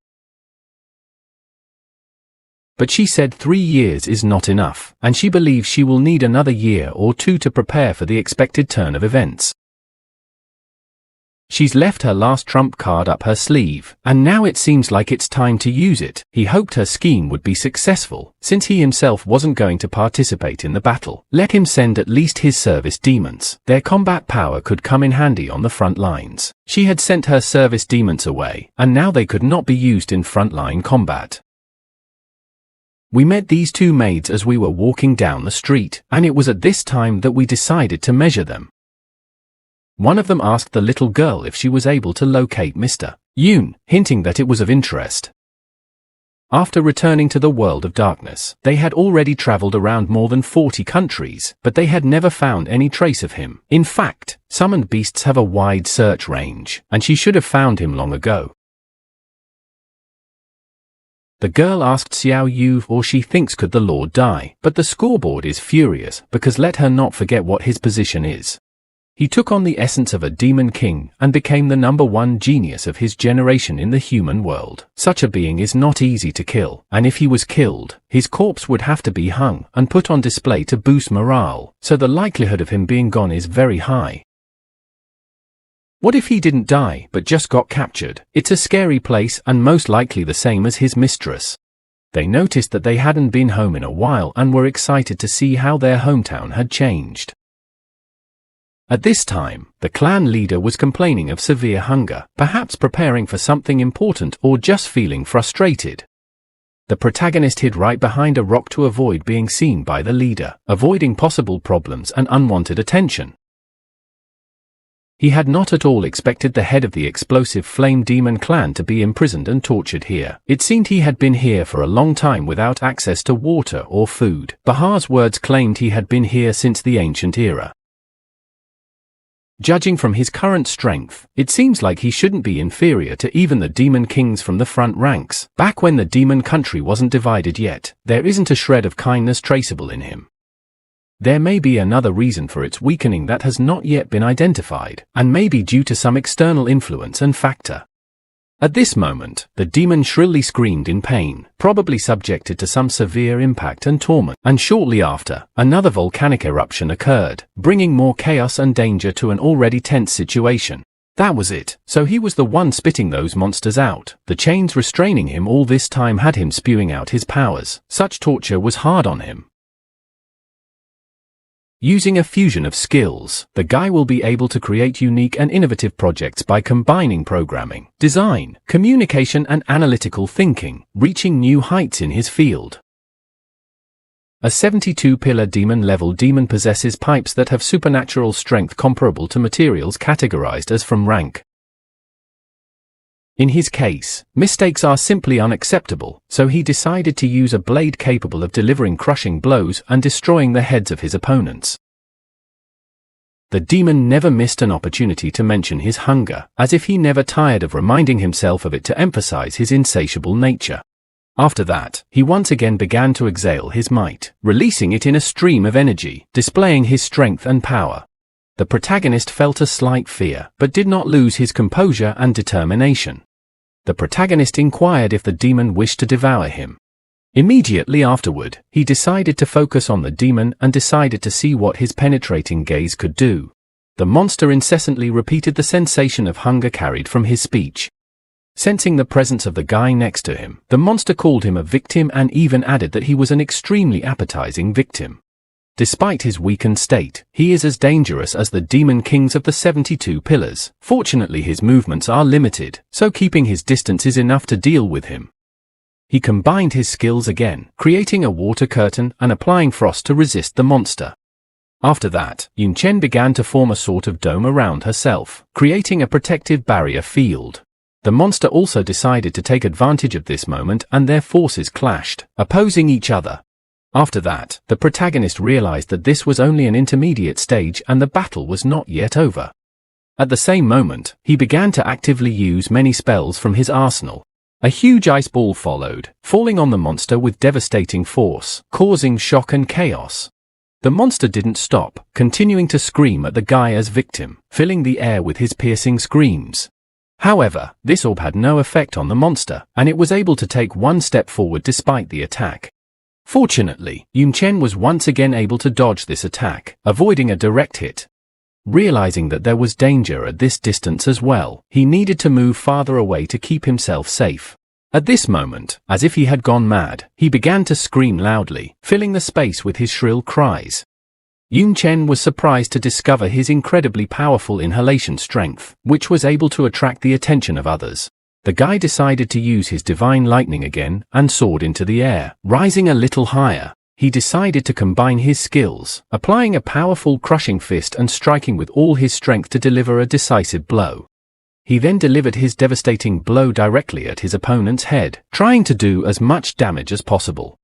But she said 3 years is not enough, and she believes she will need another year or 2 to prepare for the expected turn of events. She's left her last trump card up her sleeve, and now it seems like it's time to use it. He hoped her scheme would be successful, since he himself wasn't going to participate in the battle. Let him send at least his service demons. Their combat power could come in handy on the front lines. She had sent her service demons away, and now they could not be used in frontline combat. We met these 2 maids as we were walking down the street, and it was at this time that we decided to measure them. One of them asked the little girl if she was able to locate Mr. Yun, hinting that it was of interest. After returning to the world of darkness, they had already traveled around more than 40 countries, but they had never found any trace of him. In fact, summoned beasts have a wide search range, and she should have found him long ago. The girl asked Xiao Yu or she thinks could the Lord die, but the scoreboard is furious because let her not forget what his position is. He took on the essence of a demon king and became the #1 genius of his generation in the human world. Such a being is not easy to kill, and if he was killed, his corpse would have to be hung and put on display to boost morale, so the likelihood of him being gone is very high. What if he didn't die, but just got captured? It's a scary place and most likely the same as his mistress. They noticed that they hadn't been home in a while and were excited to see how their hometown had changed. At this time, the clan leader was complaining of severe hunger, perhaps preparing for something important or just feeling frustrated. The protagonist hid right behind a rock to avoid being seen by the leader, avoiding possible problems and unwanted attention. He had not at all expected the head of the explosive flame demon clan to be imprisoned and tortured here. It seemed he had been here for a long time without access to water or food. Bahar's words claimed he had been here since the ancient era. Judging from his current strength, it seems like he shouldn't be inferior to even the demon kings from the front ranks. Back when the demon country wasn't divided yet, there isn't a shred of kindness traceable in him. There may be another reason for its weakening that has not yet been identified, and may be due to some external influence and factor. At this moment, the demon shrilly screamed in pain, probably subjected to some severe impact and torment, and shortly after, another volcanic eruption occurred, bringing more chaos and danger to an already tense situation. That was it, so he was the one spitting those monsters out. The chains restraining him all this time had him spewing out his powers. Such torture was hard on him. Using a fusion of skills, the guy will be able to create unique and innovative projects by combining programming, design, communication and analytical thinking, reaching new heights in his field. A 72-pillar demon-level demon possesses pipes that have supernatural strength comparable to materials categorized as from rank. In his case, mistakes are simply unacceptable, so he decided to use a blade capable of delivering crushing blows and destroying the heads of his opponents. The demon never missed an opportunity to mention his hunger, as if he never tired of reminding himself of it to emphasize his insatiable nature. After that, he once again began to exhale his might, releasing it in a stream of energy, displaying his strength and power. The protagonist felt a slight fear, but did not lose his composure and determination. The protagonist inquired if the demon wished to devour him. Immediately afterward, he decided to focus on the demon and decided to see what his penetrating gaze could do. The monster incessantly repeated the sensation of hunger carried from his speech. Sensing the presence of the guy next to him, the monster called him a victim and even added that he was an extremely appetizing victim. Despite his weakened state, he is as dangerous as the demon kings of the 72 pillars. Fortunately, his movements are limited, so keeping his distance is enough to deal with him. He combined his skills again, creating a water curtain and applying frost to resist the monster. After that, Yun Chen began to form a sort of dome around herself, creating a protective barrier field. The monster also decided to take advantage of this moment and their forces clashed, opposing each other. After that, the protagonist realized that this was only an intermediate stage and the battle was not yet over. At the same moment, he began to actively use many spells from his arsenal. A huge ice ball followed, falling on the monster with devastating force, causing shock and chaos. The monster didn't stop, continuing to scream at the guy as victim, filling the air with his piercing screams. However, this orb had no effect on the monster, and it was able to take one step forward despite the attack. Fortunately, Yun Chen was once again able to dodge this attack, avoiding a direct hit. Realizing that there was danger at this distance as well, he needed to move farther away to keep himself safe. At this moment, as if he had gone mad, he began to scream loudly, filling the space with his shrill cries. Yun Chen was surprised to discover his incredibly powerful inhalation strength, which was able to attract the attention of others. The guy decided to use his divine lightning again and soared into the air, rising a little higher. He decided to combine his skills, applying a powerful crushing fist and striking with all his strength to deliver a decisive blow. He then delivered his devastating blow directly at his opponent's head, trying to do as much damage as possible.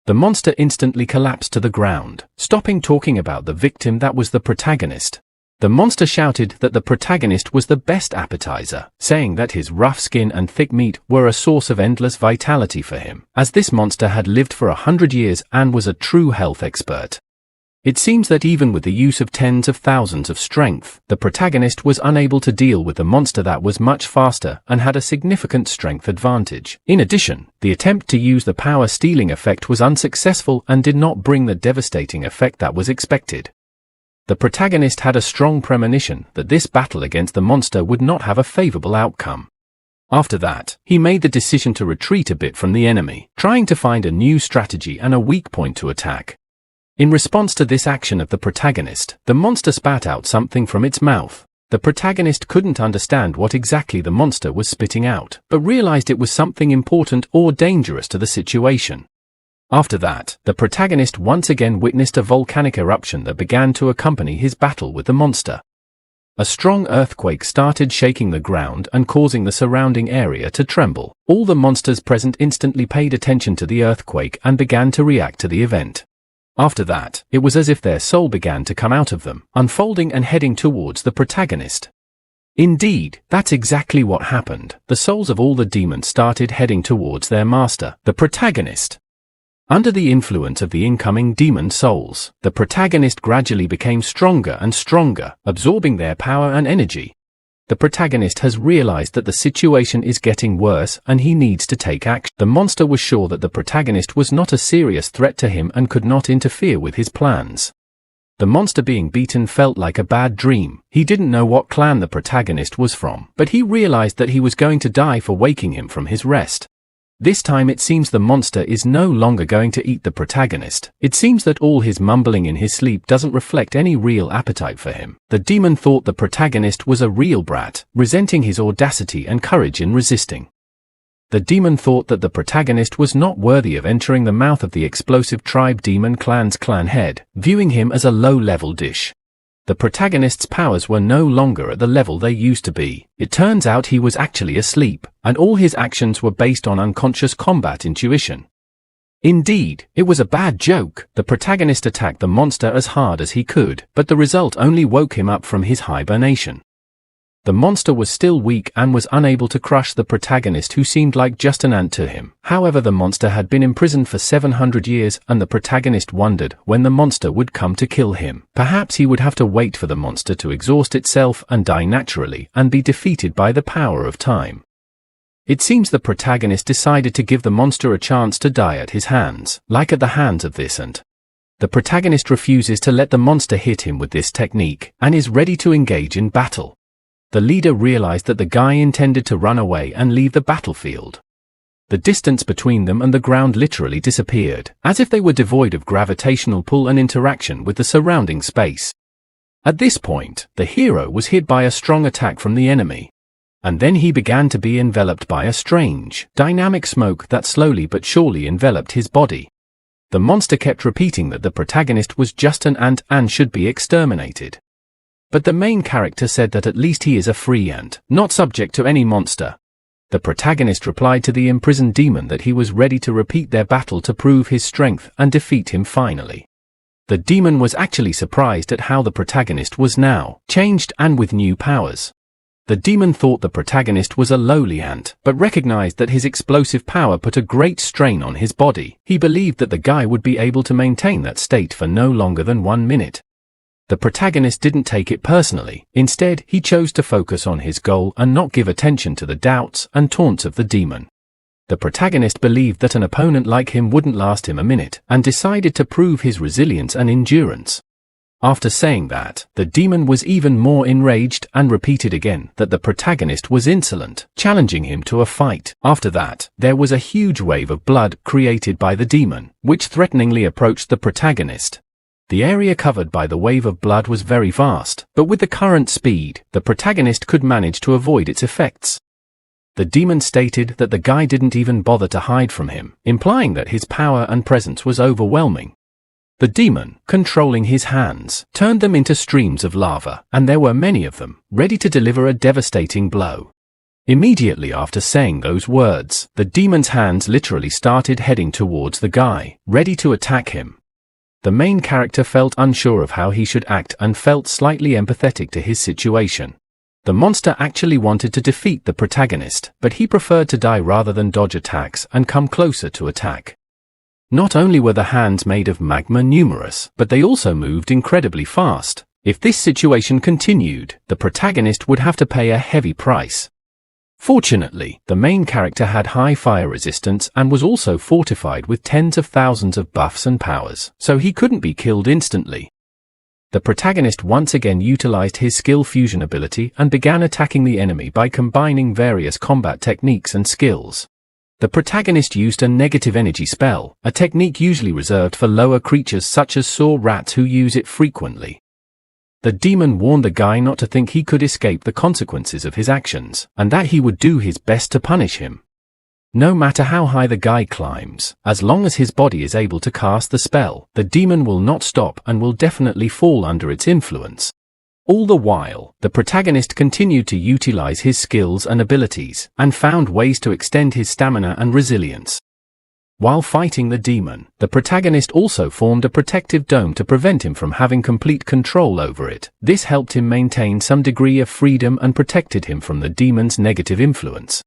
The monster instantly collapsed to the ground, stopping talking about the victim that was the protagonist. The monster shouted that the protagonist was the best appetizer, saying that his rough skin and thick meat were a source of endless vitality for him, as this monster had lived for 100 years and was a true health expert. It seems that even with the use of tens of thousands of strength, the protagonist was unable to deal with the monster that was much faster and had a significant strength advantage. In addition, the attempt to use the power stealing effect was unsuccessful and did not bring the devastating effect that was expected. The protagonist had a strong premonition that this battle against the monster would not have a favorable outcome. After that, he made the decision to retreat a bit from the enemy, trying to find a new strategy and a weak point to attack. In response to this action of the protagonist, the monster spat out something from its mouth. The protagonist couldn't understand what exactly the monster was spitting out, but realized it was something important or dangerous to the situation. After that, the protagonist once again witnessed a volcanic eruption that began to accompany his battle with the monster. A strong earthquake started shaking the ground and causing the surrounding area to tremble. All the monsters present instantly paid attention to the earthquake and began to react to the event. After that, it was as if their soul began to come out of them, unfolding and heading towards the protagonist. Indeed, that's exactly what happened. The souls of all the demons started heading towards their master, the protagonist. Under the influence of the incoming demon souls, the protagonist gradually became stronger and stronger, absorbing their power and energy. The protagonist has realized that the situation is getting worse and he needs to take action. The monster was sure that the protagonist was not a serious threat to him and could not interfere with his plans. The monster being beaten felt like a bad dream. He didn't know what clan the protagonist was from, but he realized that he was going to die for waking him from his rest. This time it seems the monster is no longer going to eat the protagonist. It seems that all his mumbling in his sleep doesn't reflect any real appetite for him. The demon thought the protagonist was a real brat, resenting his audacity and courage in resisting. The demon thought that the protagonist was not worthy of entering the mouth of the explosive tribe demon clan's clan head, viewing him as a low-level dish. The protagonist's powers were no longer at the level they used to be. It turns out he was actually asleep, and all his actions were based on unconscious combat intuition. Indeed, it was a bad joke. The protagonist attacked the monster as hard as he could, but the result only woke him up from his hibernation. The monster was still weak and was unable to crush the protagonist, who seemed like just an ant to him. However, the monster had been imprisoned for 700 years and the protagonist wondered when the monster would come to kill him. Perhaps he would have to wait for the monster to exhaust itself and die naturally and be defeated by the power of time. It seems the protagonist decided to give the monster a chance to die at his hands, like at the hands of this ant. The protagonist refuses to let the monster hit him with this technique and is ready to engage in battle. The leader realized that the guy intended to run away and leave the battlefield. The distance between them and the ground literally disappeared, as if they were devoid of gravitational pull and interaction with the surrounding space. At this point, the hero was hit by a strong attack from the enemy. And then he began to be enveloped by a strange, dynamic smoke that slowly but surely enveloped his body. The monster kept repeating that the protagonist was just an ant and should be exterminated. But the main character said that at least he is a free ant, not subject to any monster. The protagonist replied to the imprisoned demon that he was ready to repeat their battle to prove his strength and defeat him finally. The demon was actually surprised at how the protagonist was now changed and with new powers. The demon thought the protagonist was a lowly ant, but recognized that his explosive power put a great strain on his body. He believed that the guy would be able to maintain that state for no longer than 1 minute. The protagonist didn't take it personally. Instead, he chose to focus on his goal and not give attention to the doubts and taunts of the demon. The protagonist believed that an opponent like him wouldn't last him a minute, and decided to prove his resilience and endurance. After saying that, the demon was even more enraged and repeated again that the protagonist was insolent, challenging him to a fight. After that, there was a huge wave of blood created by the demon, which threateningly approached the protagonist. The area covered by the wave of blood was very vast, but with the current speed, the protagonist could manage to avoid its effects. The demon stated that the guy didn't even bother to hide from him, implying that his power and presence was overwhelming. The demon, controlling his hands, turned them into streams of lava, and there were many of them, ready to deliver a devastating blow. Immediately after saying those words, the demon's hands literally started heading towards the guy, ready to attack him. The main character felt unsure of how he should act and felt slightly empathetic to his situation. The monster actually wanted to defeat the protagonist, but he preferred to die rather than dodge attacks and come closer to attack. Not only were the hands made of magma numerous, but they also moved incredibly fast. If this situation continued, the protagonist would have to pay a heavy price. Fortunately, the main character had high fire resistance and was also fortified with tens of thousands of buffs and powers, so he couldn't be killed instantly. The protagonist once again utilized his skill fusion ability and began attacking the enemy by combining various combat techniques and skills. The protagonist used a negative energy spell, a technique usually reserved for lower creatures such as saw rats who use it frequently. The demon warned the guy not to think he could escape the consequences of his actions, and that he would do his best to punish him. No matter how high the guy climbs, as long as his body is able to cast the spell, the demon will not stop and will definitely fall under its influence. All the while, the protagonist continued to utilize his skills and abilities, and found ways to extend his stamina and resilience. While fighting the demon, the protagonist also formed a protective dome to prevent him from having complete control over it. This helped him maintain some degree of freedom and protected him from the demon's negative influence.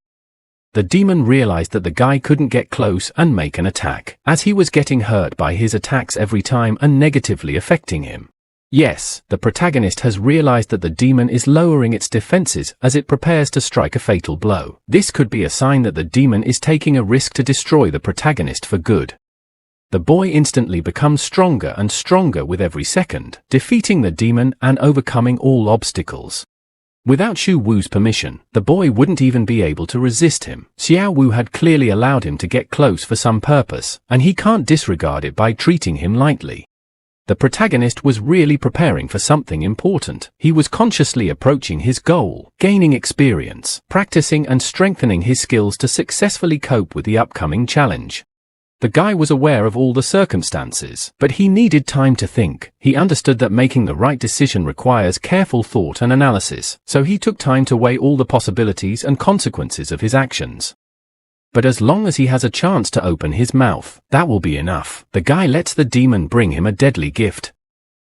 The demon realized that the guy couldn't get close and make an attack, as he was getting hurt by his attacks every time and negatively affecting him. Yes, the protagonist has realized that the demon is lowering its defenses as it prepares to strike a fatal blow. This could be a sign that the demon is taking a risk to destroy the protagonist for good. The boy instantly becomes stronger and stronger with every second, defeating the demon and overcoming all obstacles. Without Xu Wu's permission, the boy wouldn't even be able to resist him. Xiao Wu had clearly allowed him to get close for some purpose, and he can't disregard it by treating him lightly. The protagonist was really preparing for something important. He was consciously approaching his goal, gaining experience, practicing and strengthening his skills to successfully cope with the upcoming challenge. The guy was aware of all the circumstances, but he needed time to think. He understood that making the right decision requires careful thought and analysis, so he took time to weigh all the possibilities and consequences of his actions. But as long as he has a chance to open his mouth, that will be enough. The guy lets the demon bring him a deadly gift.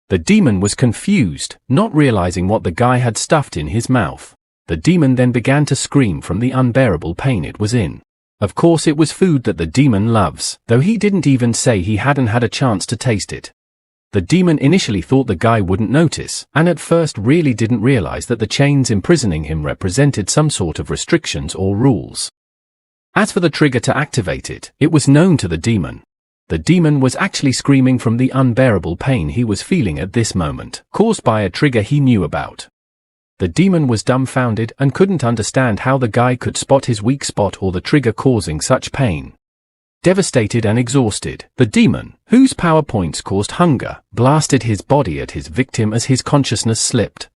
The demon was confused, not realizing what the guy had stuffed in his mouth. The demon then began to scream from the unbearable pain it was in. Of course it was food that the demon loves, though he didn't even say he hadn't had a chance to taste it. The demon initially thought the guy wouldn't notice, and at first really didn't realize that the chains imprisoning him represented some sort of restrictions or rules. As for the trigger to activate it, it was known to the demon. The demon was actually screaming from the unbearable pain he was feeling at this moment, caused by a trigger he knew about. The demon was dumbfounded and couldn't understand how the guy could spot his weak spot or the trigger causing such pain. Devastated and exhausted, the demon, whose power points caused hunger, blasted his body at his victim as his consciousness slipped.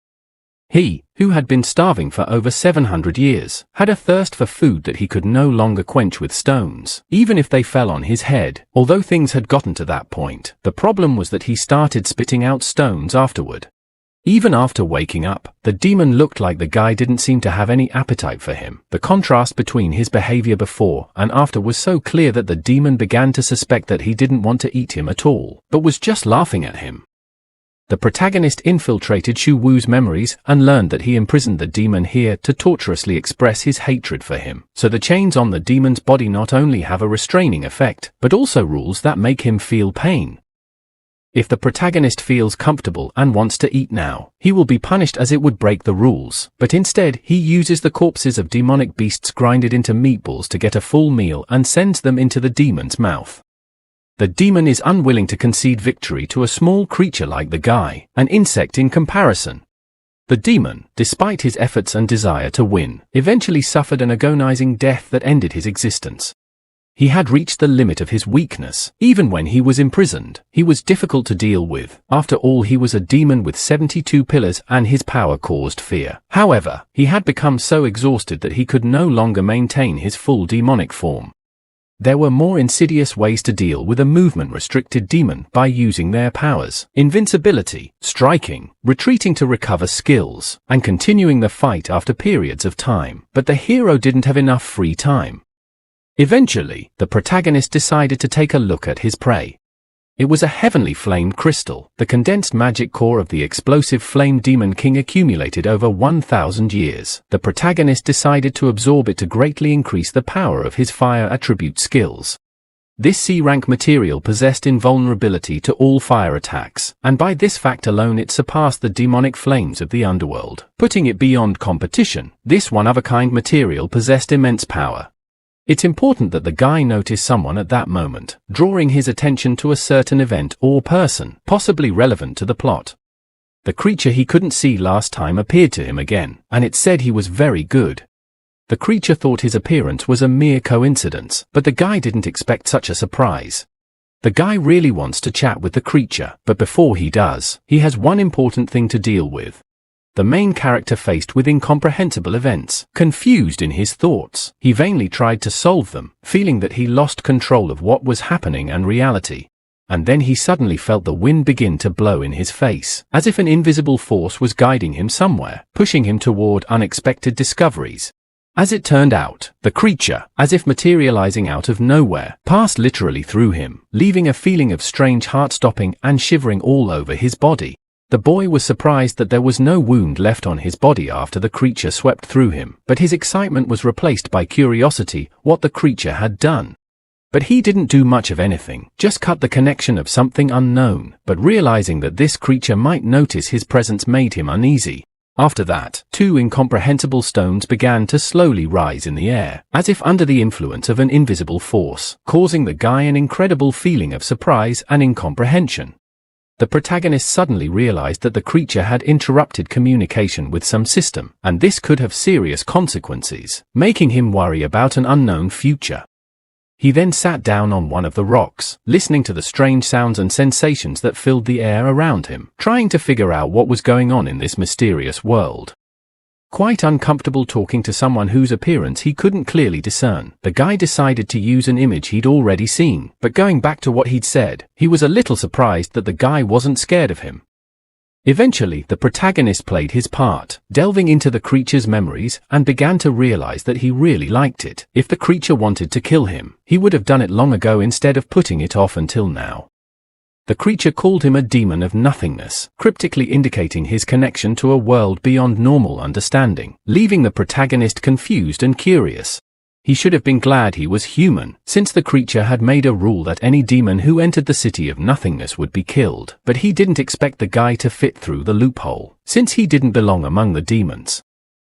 He, who had been starving for over 700 years, had a thirst for food that he could no longer quench with stones, even if they fell on his head. Although things had gotten to that point, the problem was that he started spitting out stones afterward. Even after waking up, the demon looked like the guy didn't seem to have any appetite for him. The contrast between his behavior before and after was so clear that the demon began to suspect that he didn't want to eat him at all, but was just laughing at him. The protagonist infiltrated Xu Wu's memories and learned that he imprisoned the demon here to torturously express his hatred for him. So the chains on the demon's body not only have a restraining effect, but also rules that make him feel pain. If the protagonist feels comfortable and wants to eat now, he will be punished as it would break the rules, but instead he uses the corpses of demonic beasts grinded into meatballs to get a full meal and sends them into the demon's mouth. The demon is unwilling to concede victory to a small creature like the guy, an insect in comparison. The demon, despite his efforts and desire to win, eventually suffered an agonizing death that ended his existence. He had reached the limit of his weakness. Even when he was imprisoned, he was difficult to deal with. After all, he was a demon with 72 pillars and his power caused fear. However, he had become so exhausted that he could no longer maintain his full demonic form. There were more insidious ways to deal with a movement-restricted demon by using their powers: invincibility, striking, retreating to recover skills, and continuing the fight after periods of time. But the hero didn't have enough free time. Eventually, the protagonist decided to take a look at his prey. It was a heavenly flamed crystal, the condensed magic core of the explosive flame demon king accumulated over 1,000 years. The protagonist decided to absorb it to greatly increase the power of his fire attribute skills. This C-rank material possessed invulnerability to all fire attacks, and by this fact alone it surpassed the demonic flames of the underworld. Putting it beyond competition, this one-of-a-kind material possessed immense power. It's important that the guy notice someone at that moment, drawing his attention to a certain event or person, possibly relevant to the plot. The creature he couldn't see last time appeared to him again, and it said he was very good. The creature thought his appearance was a mere coincidence, but the guy didn't expect such a surprise. The guy really wants to chat with the creature, but before he does, he has one important thing to deal with. The main character faced with incomprehensible events, confused in his thoughts, he vainly tried to solve them, feeling that he lost control of what was happening and reality. And then he suddenly felt the wind begin to blow in his face, as if an invisible force was guiding him somewhere, pushing him toward unexpected discoveries. As it turned out, the creature, as if materializing out of nowhere, passed literally through him, leaving a feeling of strange heart-stopping and shivering all over his body. The boy was surprised that there was no wound left on his body after the creature swept through him, but his excitement was replaced by curiosity what the creature had done. But he didn't do much of anything, just cut the connection of something unknown, but realizing that this creature might notice his presence made him uneasy. After that, two incomprehensible stones began to slowly rise in the air, as if under the influence of an invisible force, causing the guy an incredible feeling of surprise and incomprehension. The protagonist suddenly realized that the creature had interrupted communication with some system, and this could have serious consequences, making him worry about an unknown future. He then sat down on one of the rocks, listening to the strange sounds and sensations that filled the air around him, trying to figure out what was going on in this mysterious world. Quite uncomfortable talking to someone whose appearance he couldn't clearly discern, the guy decided to use an image he'd already seen, but going back to what he'd said, he was a little surprised that the guy wasn't scared of him. Eventually, the protagonist played his part, delving into the creature's memories, and began to realize that he really liked it. If the creature wanted to kill him, he would have done it long ago instead of putting it off until now. The creature called him a demon of nothingness, cryptically indicating his connection to a world beyond normal understanding, leaving the protagonist confused and curious. He should have been glad he was human, since the creature had made a rule that any demon who entered the city of nothingness would be killed, but he didn't expect the guy to fit through the loophole, since he didn't belong among the demons.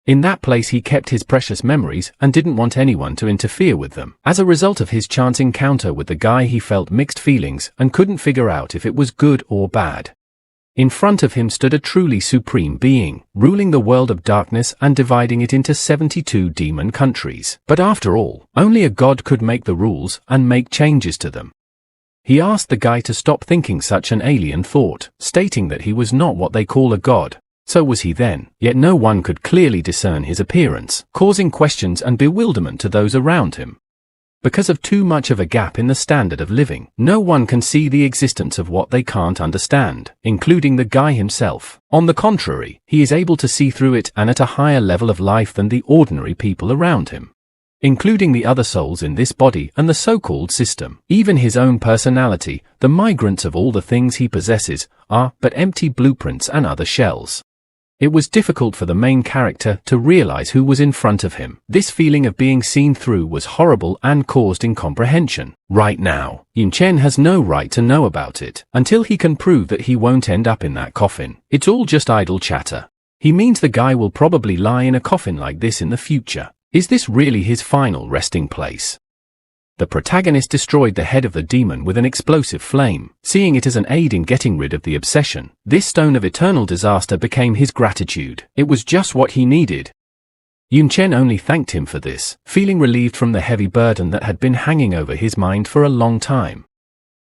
In that place he kept his precious memories and didn't want anyone to interfere with them. As a result of his chance encounter with the guy, he felt mixed feelings and couldn't figure out if it was good or bad. In front of him stood a truly supreme being, ruling the world of darkness and dividing it into 72 demon countries. But after all, only a god could make the rules and make changes to them. He asked the guy to stop thinking such an alien thought, stating that he was not what they call a god. So was he then, yet no one could clearly discern his appearance, causing questions and bewilderment to those around him. Because of too much of a gap in the standard of living, no one can see the existence of what they can't understand, including the guy himself. On the contrary, he is able to see through it and at a higher level of life than the ordinary people around him, including the other souls in this body and the so-called system. Even his own personality, the migrants of all the things he possesses, are but empty blueprints and other shells. It was difficult for the main character to realize who was in front of him. This feeling of being seen through was horrible and caused incomprehension. Right now, Yun Chen has no right to know about it, until he can prove that he won't end up in that coffin. It's all just idle chatter. He means the guy will probably lie in a coffin like this in the future. Is this really his final resting place? The protagonist destroyed the head of the demon with an explosive flame, seeing it as an aid in getting rid of the obsession. This stone of eternal disaster became his gratitude. It was just what he needed. Yun Chen only thanked him for this, feeling relieved from the heavy burden that had been hanging over his mind for a long time.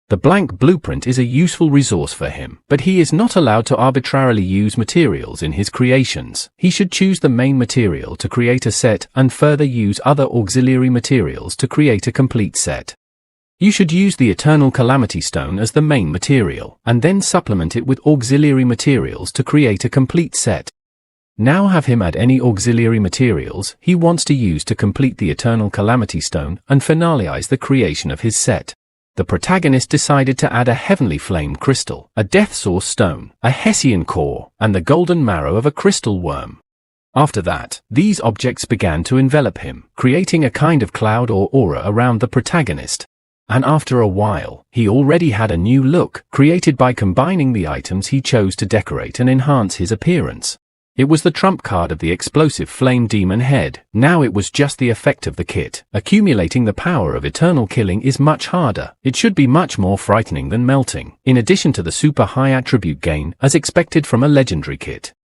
The blank blueprint is a useful resource for him, but he is not allowed to arbitrarily use materials in his creations. He should choose the main material to create a set and further use other auxiliary materials to create a complete set. You should use the Eternal Calamity Stone as the main material, and then supplement it with auxiliary materials to create a complete set. Now have him add any auxiliary materials he wants to use to complete the Eternal Calamity Stone and finalize the creation of his set. The protagonist decided to add a heavenly flame crystal, a death source stone, a Hessian core, and the golden marrow of a crystal worm. After that, these objects began to envelop him, creating a kind of cloud or aura around the protagonist. And after a while, he already had a new look, created by combining the items he chose to decorate and enhance his appearance. It was the trump card of the explosive flame demon head. Now it was just the effect of the kit. Accumulating the power of eternal killing is much harder. It should be much more frightening than melting, in addition to the super high attribute gain as expected from a legendary kit.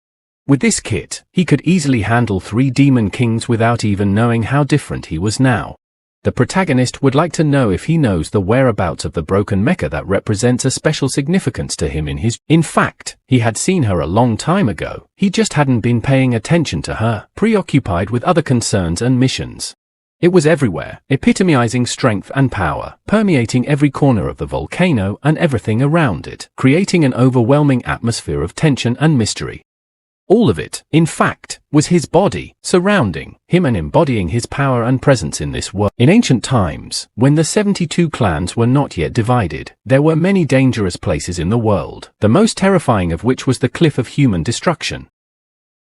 With this kit, he could easily handle 3 demon kings without even knowing how different he was now. The protagonist would like to know if he knows the whereabouts of the broken mecha that represents a special significance to him in fact, he had seen her a long time ago. He just hadn't been paying attention to her, preoccupied with other concerns and missions. It was everywhere, epitomizing strength and power, permeating every corner of the volcano and everything around it, creating an overwhelming atmosphere of tension and mystery. All of it, in fact, was his body, surrounding him and embodying his power and presence in this world. In ancient times, when the 72 clans were not yet divided, there were many dangerous places in the world, the most terrifying of which was the Cliff of Human Destruction.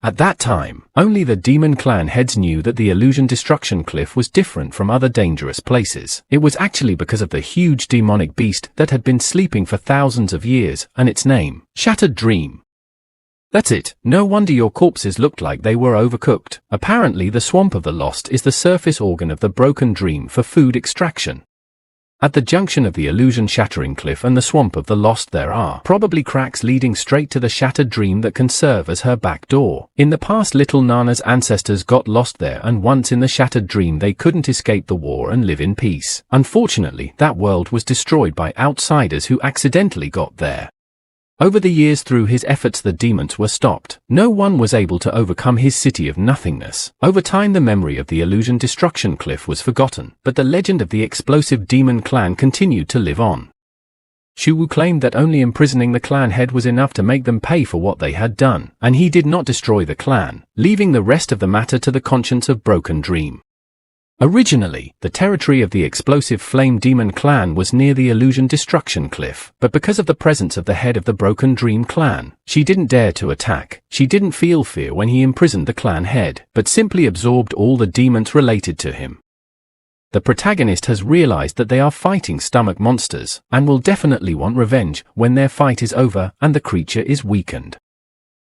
At that time, only the demon clan heads knew that the Illusion Destruction Cliff was different from other dangerous places. It was actually because of the huge demonic beast that had been sleeping for thousands of years, and its name, Shattered Dream. That's it. No wonder your corpses looked like they were overcooked. Apparently the Swamp of the Lost is the surface organ of the Broken Dream for food extraction. At the junction of the Illusion Shattering Cliff and the Swamp of the Lost there are probably cracks leading straight to the Shattered Dream that can serve as her back door. In the past, little Nana's ancestors got lost there, and once in the Shattered Dream they couldn't escape the war and live in peace. Unfortunately, that world was destroyed by outsiders who accidentally got there. Over the years, through his efforts, the demons were stopped. No one was able to overcome his city of nothingness. Over time, the memory of the Illusion Destruction Cliff was forgotten, but the legend of the explosive demon clan continued to live on. Shuwu claimed that only imprisoning the clan head was enough to make them pay for what they had done, and he did not destroy the clan, leaving the rest of the matter to the conscience of Broken Dream. Originally, the territory of the explosive flame demon clan was near the Illusion Destruction Cliff, but because of the presence of the head of the Broken Dream clan, she didn't dare to attack. She didn't feel fear when he imprisoned the clan head, but simply absorbed all the demons related to him. The protagonist has realized that they are fighting stomach monsters, and will definitely want revenge when their fight is over and the creature is weakened.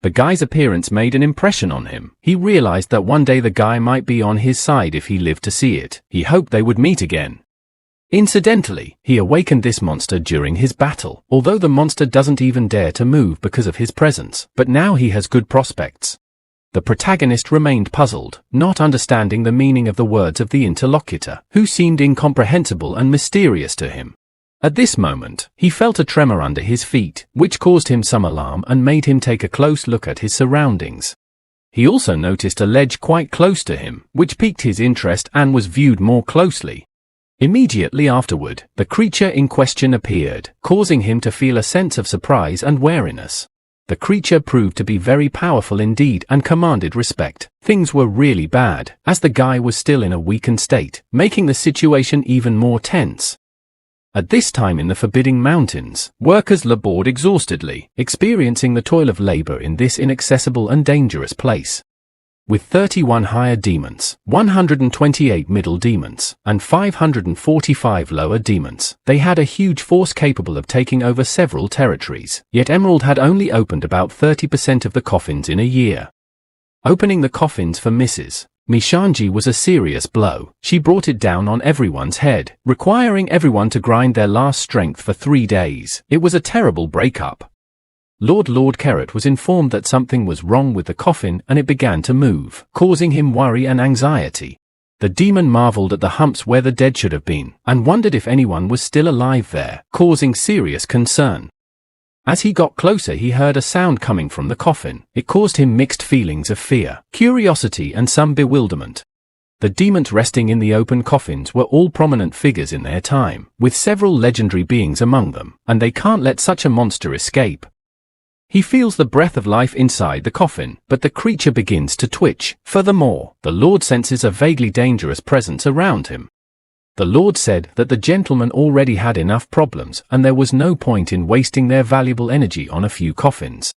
The guy's appearance made an impression on him. He realized that one day the guy might be on his side if he lived to see it. He hoped they would meet again. Incidentally, he awakened this monster during his battle, although the monster doesn't even dare to move because of his presence, but now he has good prospects. The protagonist remained puzzled, not understanding the meaning of the words of the interlocutor, who seemed incomprehensible and mysterious to him. At this moment, he felt a tremor under his feet, which caused him some alarm and made him take a close look at his surroundings. He also noticed a ledge quite close to him, which piqued his interest and was viewed more closely. Immediately afterward, the creature in question appeared, causing him to feel a sense of surprise and wariness. The creature proved to be very powerful indeed and commanded respect. Things were really bad, as the guy was still in a weakened state, making the situation even more tense. At this time in the Forbidding Mountains, workers labored exhaustedly, experiencing the toil of labor in this inaccessible and dangerous place. With 31 higher demons, 128 middle demons, and 545 lower demons, they had a huge force capable of taking over several territories, yet Emerald had only opened about 30% of the coffins in a year. Opening the coffins for Mrs. Mishanji was a serious blow. She brought it down on everyone's head, requiring everyone to grind their last strength for 3 days. It was a terrible breakup. Lord Carrot was informed that something was wrong with the coffin and it began to move, causing him worry and anxiety. The demon marveled at the humps where the dead should have been, and wondered if anyone was still alive there, causing serious concern. As he got closer, he heard a sound coming from the coffin. It caused him mixed feelings of fear, curiosity, and some bewilderment. The demons resting in the open coffins were all prominent figures in their time, with several legendary beings among them, and they can't let such a monster escape. He feels the breath of life inside the coffin, but the creature begins to twitch. Furthermore, the Lord senses a vaguely dangerous presence around him. The Lord said that the gentleman already had enough problems and there was no point in wasting their valuable energy on a few coffins.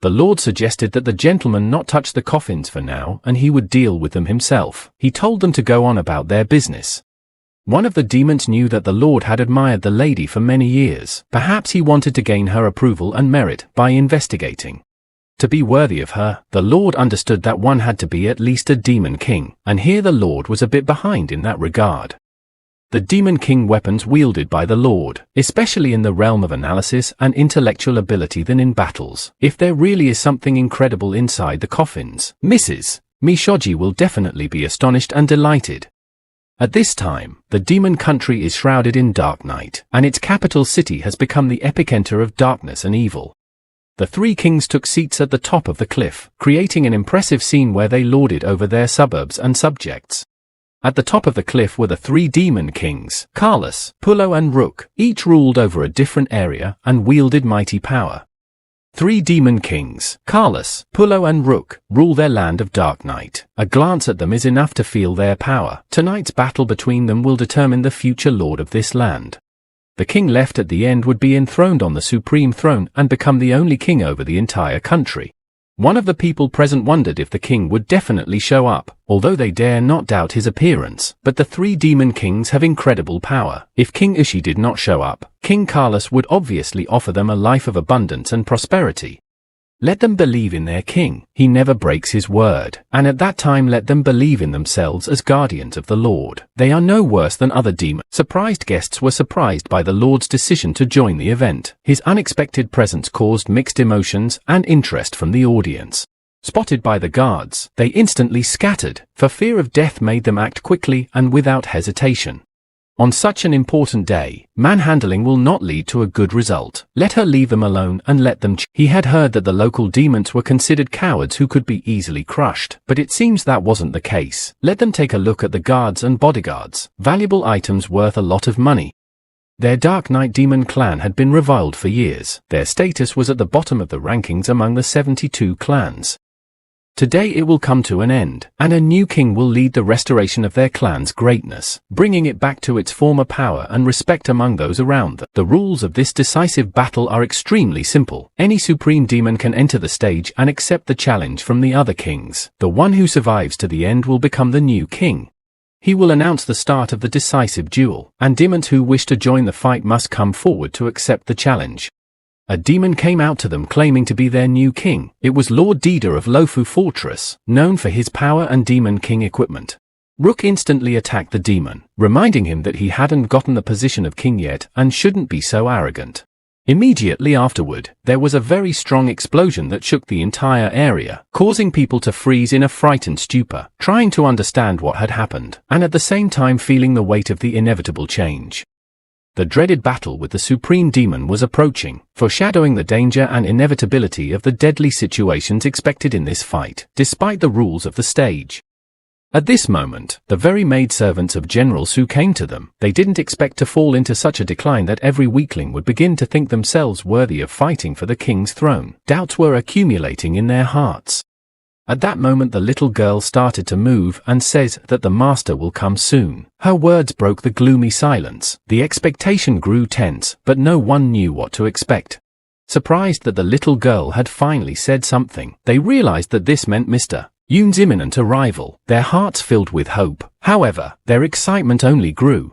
The Lord suggested that the gentleman not touch the coffins for now and he would deal with them himself. He told them to go on about their business. One of the demons knew that the Lord had admired the lady for many years. Perhaps he wanted to gain her approval and merit by investigating. To be worthy of her, the Lord understood that one had to be at least a demon king, and here the Lord was a bit behind in that regard. The Demon King weapons wielded by the Lord, especially in the realm of analysis and intellectual ability than in battles. If there really is something incredible inside the coffins, Mrs. Mishoji will definitely be astonished and delighted. At this time, the demon country is shrouded in dark night, and its capital city has become the epicenter of darkness and evil. The three kings took seats at the top of the cliff, creating an impressive scene where they lorded over their suburbs and subjects. At the top of the cliff were the three demon kings, Carlos, Pullo and Rook. Each ruled over a different area and wielded mighty power. Three demon kings, Classless, Pullo and Rook, rule their land of dark night. A glance at them is enough to feel their power. Tonight's battle between them will determine the future lord of this land. The king left at the end would be enthroned on the supreme throne and become the only king over the entire country. One of the people present wondered if the king would definitely show up, although they dare not doubt his appearance. But the three demon kings have incredible power. If King Ushi did not show up, King Classless would obviously offer them a life of abundance and prosperity. Let them believe in their king. He never breaks his word. And at that time let them believe in themselves as guardians of the Lord. They are no worse than other demons. Surprised guests were surprised by the Lord's decision to join the event. His unexpected presence caused mixed emotions and interest from the audience. Spotted by the guards, they instantly scattered, for fear of death made them act quickly and without hesitation. On such an important day, manhandling will not lead to a good result. Let her leave them alone and let them He had heard that the local demons were considered cowards who could be easily crushed, but it seems that wasn't the case. Let them take a look at the guards and bodyguards, valuable items worth a lot of money. Their Dark Knight demon clan had been reviled for years. Their status was at the bottom of the rankings among the 72 clans. Today it will come to an end, and a new king will lead the restoration of their clan's greatness, bringing it back to its former power and respect among those around them. The rules of this decisive battle are extremely simple. Any supreme demon can enter the stage and accept the challenge from the other kings. The one who survives to the end will become the new king. He will announce the start of the decisive duel, and demons who wish to join the fight must come forward to accept the challenge. A demon came out to them claiming to be their new king. It was Lord Dida of Lofu Fortress, known for his power and demon king equipment. Rook instantly attacked the demon, reminding him that he hadn't gotten the position of king yet and shouldn't be so arrogant. Immediately afterward, there was a very strong explosion that shook the entire area, causing people to freeze in a frightened stupor, trying to understand what had happened, and at the same time feeling the weight of the inevitable change. The dreaded battle with the Supreme Demon was approaching, foreshadowing the danger and inevitability of the deadly situations expected in this fight, despite the rules of the stage. At this moment, the very maidservants of General Su came to them. They didn't expect to fall into such a decline that every weakling would begin to think themselves worthy of fighting for the king's throne. Doubts were accumulating in their hearts. At that moment the little girl started to move and says that the master will come soon. Her words broke the gloomy silence. The expectation grew tense, but no one knew what to expect. Surprised that the little girl had finally said something, they realized that this meant Mr. Yun's imminent arrival. Their hearts filled with hope. However, their excitement only grew.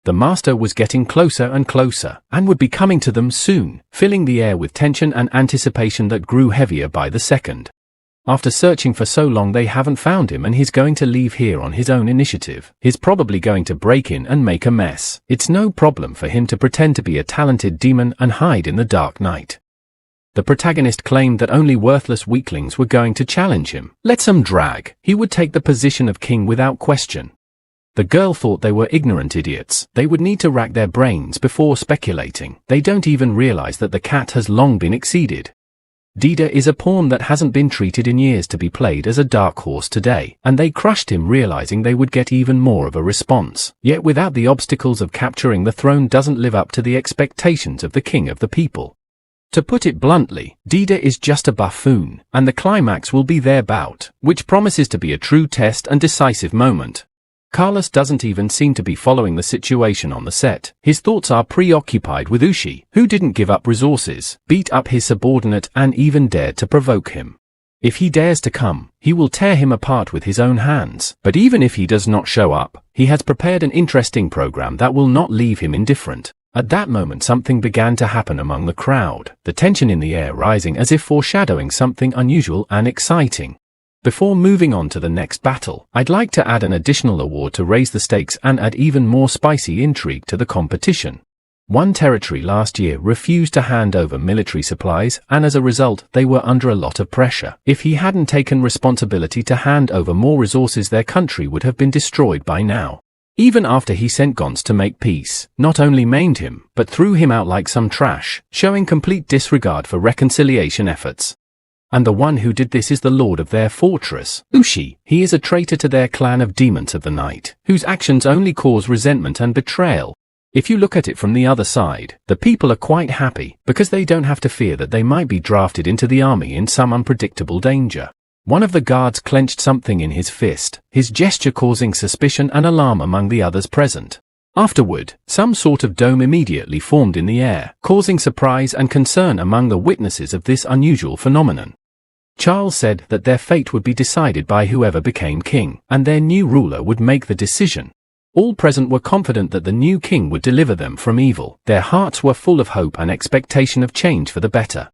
The master was getting closer and closer, and would be coming to them soon, filling the air with tension and anticipation that grew heavier by the second. After searching for so long they haven't found him and he's going to leave here on his own initiative. He's probably going to break in and make a mess. It's no problem for him to pretend to be a talented demon and hide in the dark night. The protagonist claimed that only worthless weaklings were going to challenge him. Let some drag. He would take the position of king without question. The girl thought they were ignorant idiots. They would need to rack their brains before speculating. They don't even realize that the cat has long been exceeded. Dida is a pawn that hasn't been treated in years to be played as a dark horse today, and they crushed him realizing they would get even more of a response. Yet without the obstacles of capturing the throne doesn't live up to the expectations of the king of the people. To put it bluntly, Dida is just a buffoon, and the climax will be their bout, which promises to be a true test and decisive moment. Classless doesn't even seem to be following the situation on the set. His thoughts are preoccupied with Ushi, who didn't give up resources, beat up his subordinate and even dared to provoke him. If he dares to come, he will tear him apart with his own hands. But even if he does not show up, he has prepared an interesting program that will not leave him indifferent. At that moment something began to happen among the crowd, the tension in the air rising as if foreshadowing something unusual and exciting. Before moving on to the next battle, I'd like to add an additional award to raise the stakes and add even more spicy intrigue to the competition. One territory last year refused to hand over military supplies, and as a result, they were under a lot of pressure. If he hadn't taken responsibility to hand over more resources, their country would have been destroyed by now. Even after he sent Gons to make peace, not only maimed him, but threw him out like some trash, showing complete disregard for reconciliation efforts. And the one who did this is the lord of their fortress, Ushi. He is a traitor to their clan of demons of the night, whose actions only cause resentment and betrayal. If you look at it from the other side, the people are quite happy, because they don't have to fear that they might be drafted into the army in some unpredictable danger. One of the guards clenched something in his fist, his gesture causing suspicion and alarm among the others present. Afterward, some sort of dome immediately formed in the air, causing surprise and concern among the witnesses of this unusual phenomenon. Charles said that their fate would be decided by whoever became king, and their new ruler would make the decision. All present were confident that the new king would deliver them from evil. Their hearts were full of hope and expectation of change for the better.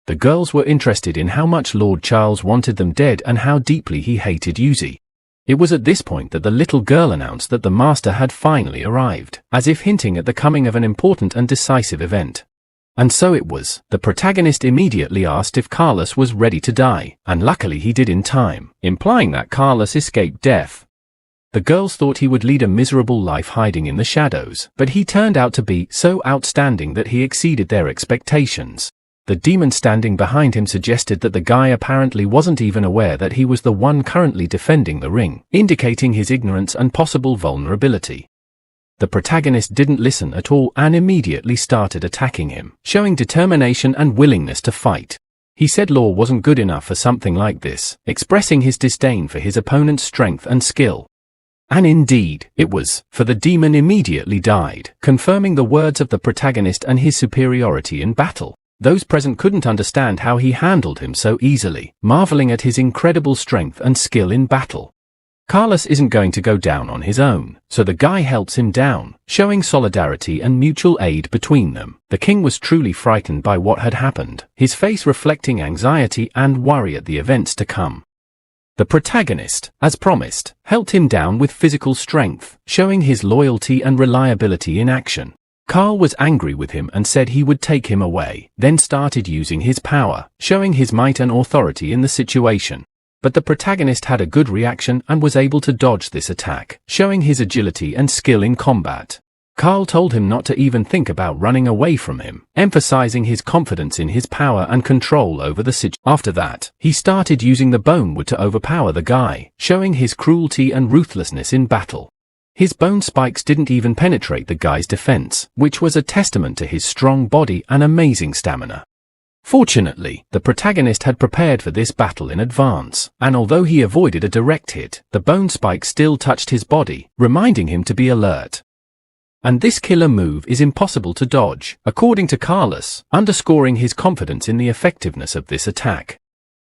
The girls were interested in how much Lord Charles wanted them dead and how deeply he hated Yuzi. It was at this point that the little girl announced that the master had finally arrived, as if hinting at the coming of an important and decisive event. And so it was. The protagonist immediately asked if Carlos was ready to die, and luckily he did in time, implying that Carlos escaped death. The girls thought he would lead a miserable life hiding in the shadows, but he turned out to be so outstanding that he exceeded their expectations. The demon standing behind him suggested that the guy apparently wasn't even aware that he was the one currently defending the ring, indicating his ignorance and possible vulnerability. The protagonist didn't listen at all and immediately started attacking him, showing determination and willingness to fight. He said law wasn't good enough for something like this, expressing his disdain for his opponent's strength and skill. And indeed, it was, for the demon immediately died, confirming the words of the protagonist and his superiority in battle. Those present couldn't understand how he handled him so easily, marveling at his incredible strength and skill in battle. Carlos isn't going to go down on his own, so the guy helps him down, showing solidarity and mutual aid between them. The king was truly frightened by what had happened, his face reflecting anxiety and worry at the events to come. The protagonist, as promised, helped him down with physical strength, showing his loyalty and reliability in action. Carl was angry with him and said he would take him away, then started using his power, showing his might and authority in the situation. But the protagonist had a good reaction and was able to dodge this attack, showing his agility and skill in combat. Carl told him not to even think about running away from him, emphasizing his confidence in his power and control over the situation. After that, he started using the bone wood to overpower the guy, showing his cruelty and ruthlessness in battle. His bone spikes didn't even penetrate the guy's defense, which was a testament to his strong body and amazing stamina. Fortunately, the protagonist had prepared for this battle in advance, and although he avoided a direct hit, the bone spike still touched his body, reminding him to be alert. And this killer move is impossible to dodge, according to Carlos, underscoring his confidence in the effectiveness of this attack.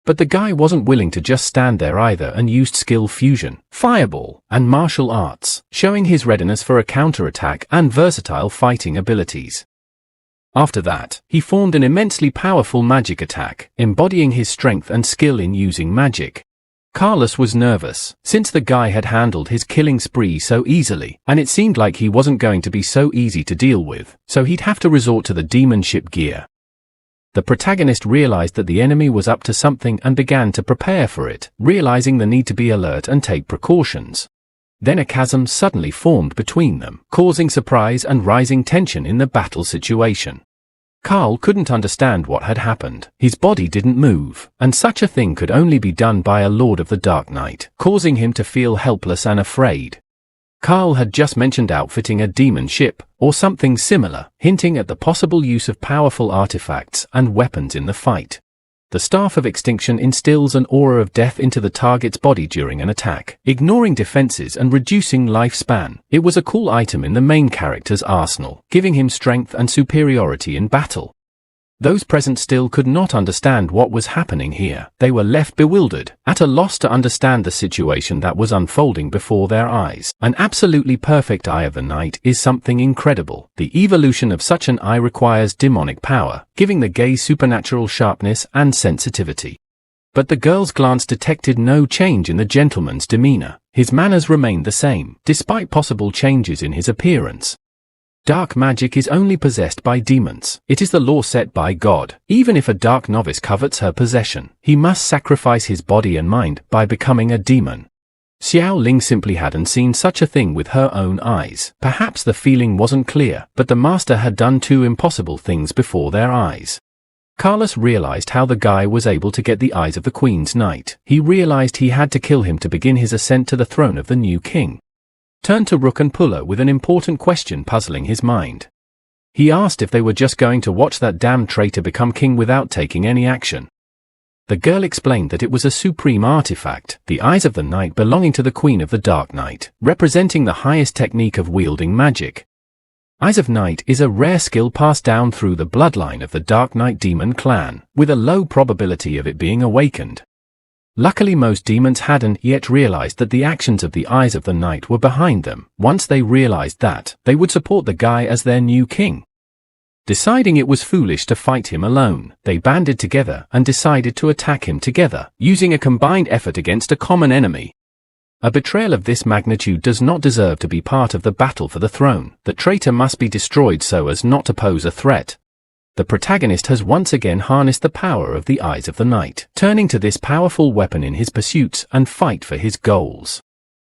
But the guy wasn't willing to just stand there either and used skill fusion, fireball, and martial arts, showing his readiness for a counterattack and versatile fighting abilities. After that, he formed an immensely powerful magic attack, embodying his strength and skill in using magic. Carlos was nervous, since the guy had handled his killing spree so easily, and it seemed like he wasn't going to be so easy to deal with, so he'd have to resort to the demon ship gear. The protagonist realized that the enemy was up to something and began to prepare for it, realizing the need to be alert and take precautions. Then a chasm suddenly formed between them, causing surprise and rising tension in the battle situation. Carl couldn't understand what had happened. His body didn't move, and such a thing could only be done by a Lord of the Dark Night, causing him to feel helpless and afraid. Carl had just mentioned outfitting a demon ship, or something similar, hinting at the possible use of powerful artifacts and weapons in the fight. The Staff of Extinction instills an aura of death into the target's body during an attack, ignoring defenses and reducing lifespan. It was a cool item in the main character's arsenal, giving him strength and superiority in battle. Those present still could not understand what was happening here. They were left bewildered, at a loss to understand the situation that was unfolding before their eyes. An absolutely perfect Eye of the Night is something incredible. The evolution of such an eye requires demonic power, giving the gaze supernatural sharpness and sensitivity. But the girl's glance detected no change in the gentleman's demeanor. His manners remained the same, despite possible changes in his appearance. Dark magic is only possessed by demons. It is the law set by God. Even if a dark novice covets her possession, he must sacrifice his body and mind by becoming a demon. Xiao Ling simply hadn't seen such a thing with her own eyes. Perhaps the feeling wasn't clear, but the master had done two impossible things before their eyes. Carlos realized how the guy was able to get the eyes of the Queen's Knight. He realized he had to kill him to begin his ascent to the throne of the new king. turned to Rook and Puller with an important question puzzling his mind. He asked if they were just going to watch that damn traitor become king without taking any action. The girl explained that it was a supreme artifact, the Eyes of the Night belonging to the Queen of the Dark Night, representing the highest technique of wielding magic. Eyes of Night is a rare skill passed down through the bloodline of the Dark Knight demon clan, with a low probability of it being awakened. Luckily most demons hadn't yet realized that the actions of the Eyes of the Night were behind them. Once they realized that, they would support the guy as their new king. Deciding it was foolish to fight him alone, they banded together and decided to attack him together, using a combined effort against a common enemy. A betrayal of this magnitude does not deserve to be part of the battle for the throne. The traitor must be destroyed so as not to pose a threat. The protagonist has once again harnessed the power of the Eyes of the Night, turning to this powerful weapon in his pursuits and fight for his goals.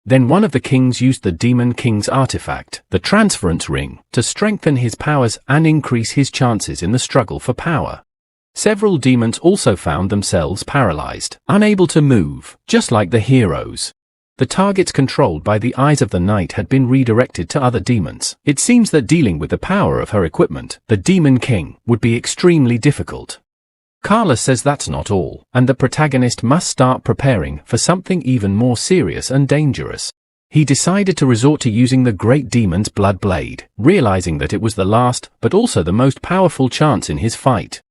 Then one of the kings used the Demon King's artifact, the Transference Ring, to strengthen his powers and increase his chances in the struggle for power. Several demons also found themselves paralyzed, unable to move, just like the heroes. The targets controlled by the Eyes of the Night had been redirected to other demons. It seems that dealing with the power of her equipment, the Demon King, would be extremely difficult. Carla says that's not all, and the protagonist must start preparing for something even more serious and dangerous. He decided to resort to using the Great Demon's Blood Blade, realizing that it was the last, but also the most powerful chance in his fight.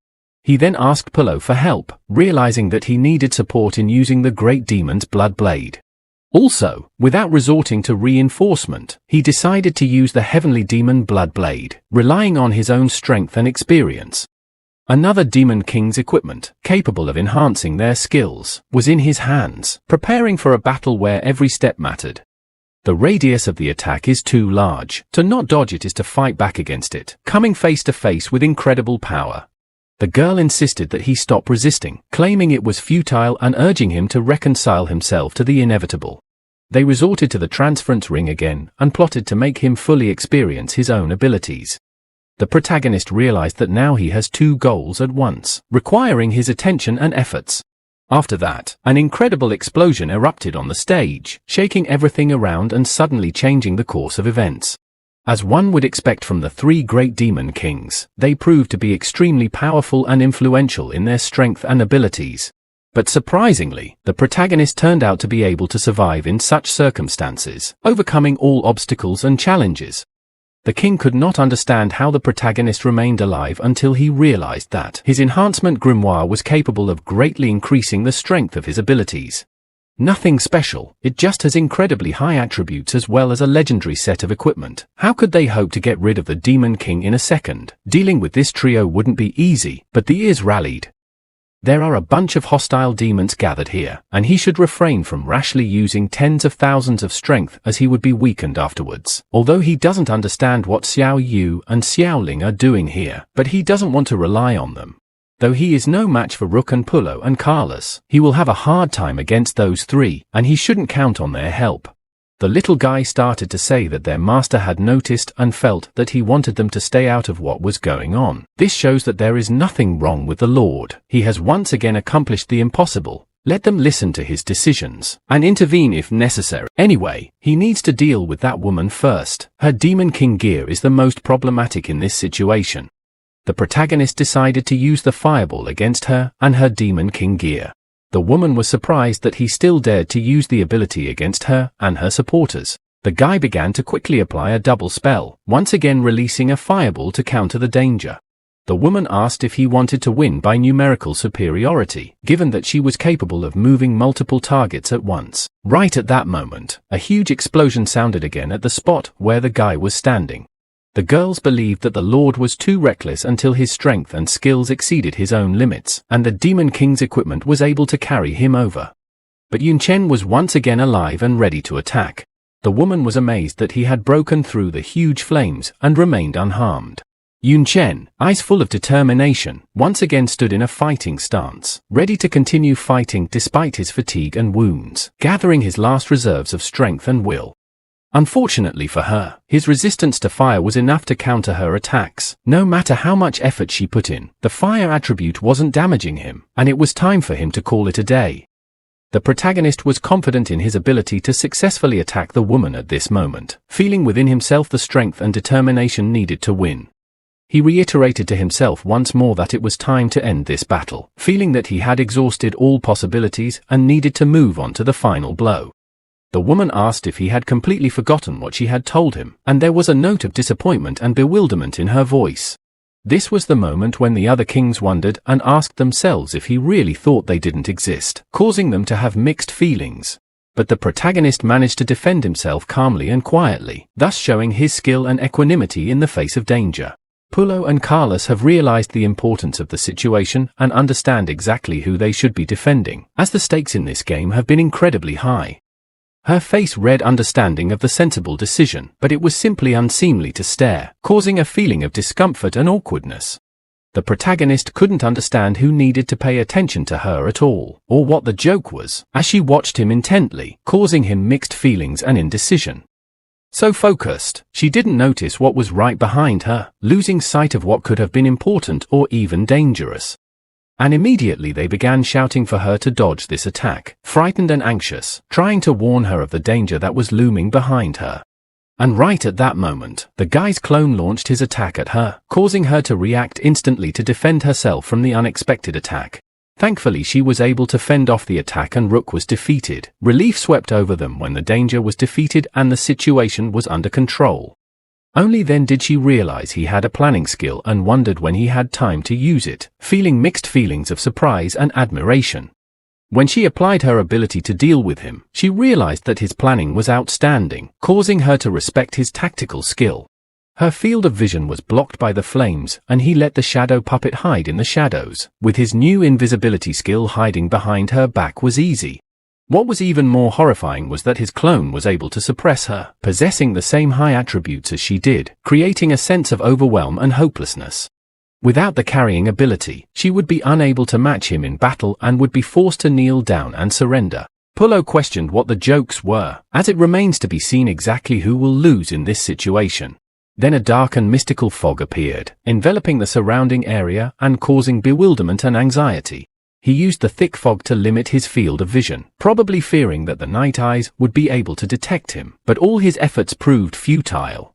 He then asked Pullo for help, realizing that he needed support in using the Great Demon's Blood Blade. Also, without resorting to reinforcement, he decided to use the Heavenly Demon Blood Blade, relying on his own strength and experience. Another Demon King's equipment, capable of enhancing their skills, was in his hands, preparing for a battle where every step mattered. The radius of the attack is too large. To not dodge it is to fight back against it, coming face to face with incredible power. The girl insisted that he stop resisting, claiming it was futile and urging him to reconcile himself to the inevitable. They resorted to the Transference Ring again and plotted to make him fully experience his own abilities. The protagonist realized that now he has two goals at once, requiring his attention and efforts. After that, an incredible explosion erupted on the stage, shaking everything around and suddenly changing the course of events. As one would expect from the three great demon kings, they proved to be extremely powerful and influential in their strength and abilities. But surprisingly, the protagonist turned out to be able to survive in such circumstances, overcoming all obstacles and challenges. The king could not understand how the protagonist remained alive until he realized that his enhancement grimoire was capable of greatly increasing the strength of his abilities. Nothing special, it just has incredibly high attributes as well as a legendary set of equipment. How could they hope to get rid of the Demon King in a second? Dealing with this trio wouldn't be easy, but the ears rallied. There are a bunch of hostile demons gathered here, and he should refrain from rashly using tens of thousands of strength as he would be weakened afterwards. Although he doesn't understand what Xiao Yu and Xiao Ling are doing here, but he doesn't want to rely on them. Though he is no match for Rook and Pullo and Carlos, he will have a hard time against those three, and he shouldn't count on their help. The little guy started to say that their master had noticed and felt that he wanted them to stay out of what was going on. This shows that there is nothing wrong with the Lord. He has once again accomplished the impossible. Let them listen to his decisions, and intervene if necessary. Anyway, he needs to deal with that woman first. Her Demon King gear is the most problematic in this situation. The protagonist decided to use the fireball against her and her Demon King gear. The woman was surprised that he still dared to use the ability against her and her supporters. The guy began to quickly apply a double spell, once again releasing a fireball to counter the danger. The woman asked if he wanted to win by numerical superiority, given that she was capable of moving multiple targets at once. Right at that moment, a huge explosion sounded again at the spot where the guy was standing. The girls believed that the Lord was too reckless until his strength and skills exceeded his own limits, and the Demon King's equipment was able to carry him over. But Yun Chen was once again alive and ready to attack. The woman was amazed that he had broken through the huge flames and remained unharmed. Yun Chen, eyes full of determination, once again stood in a fighting stance, ready to continue fighting despite his fatigue and wounds, gathering his last reserves of strength and will. Unfortunately for her, his resistance to fire was enough to counter her attacks. No matter how much effort she put in, the fire attribute wasn't damaging him, and it was time for him to call it a day. The protagonist was confident in his ability to successfully attack the woman at this moment, feeling within himself the strength and determination needed to win. He reiterated to himself once more that it was time to end this battle, feeling that he had exhausted all possibilities and needed to move on to the final blow. The woman asked if he had completely forgotten what she had told him, and there was a note of disappointment and bewilderment in her voice. This was the moment when the other kings wondered and asked themselves if he really thought they didn't exist, causing them to have mixed feelings. But the protagonist managed to defend himself calmly and quietly, thus showing his skill and equanimity in the face of danger. Pullo and Carlos have realized the importance of the situation and understand exactly who they should be defending, as the stakes in this game have been incredibly high. Her face read understanding of the sensible decision, but it was simply unseemly to stare, causing a feeling of discomfort and awkwardness. The protagonist couldn't understand who needed to pay attention to her at all, or what the joke was, as she watched him intently, causing him mixed feelings and indecision. So focused, she didn't notice what was right behind her, losing sight of what could have been important or even dangerous. And immediately they began shouting for her to dodge this attack, frightened and anxious, trying to warn her of the danger that was looming behind her. And right at that moment, the guy's clone launched his attack at her, causing her to react instantly to defend herself from the unexpected attack. Thankfully she was able to fend off the attack and Rook was defeated. Relief swept over them when the danger was defeated and the situation was under control. Only then did she realize he had a planning skill and wondered when he had time to use it, feeling mixed feelings of surprise and admiration. When she applied her ability to deal with him, she realized that his planning was outstanding, causing her to respect his tactical skill. Her field of vision was blocked by the flames, and he let the shadow puppet hide in the shadows. With his new invisibility skill, hiding behind her back was easy. What was even more horrifying was that his clone was able to suppress her, possessing the same high attributes as she did, creating a sense of overwhelm and hopelessness. Without the carrying ability, she would be unable to match him in battle and would be forced to kneel down and surrender. Pullo questioned what the jokes were, as it remains to be seen exactly who will lose in this situation. Then a dark and mystical fog appeared, enveloping the surrounding area and causing bewilderment and anxiety. He used the thick fog to limit his field of vision, probably fearing that the night eyes would be able to detect him, but all his efforts proved futile.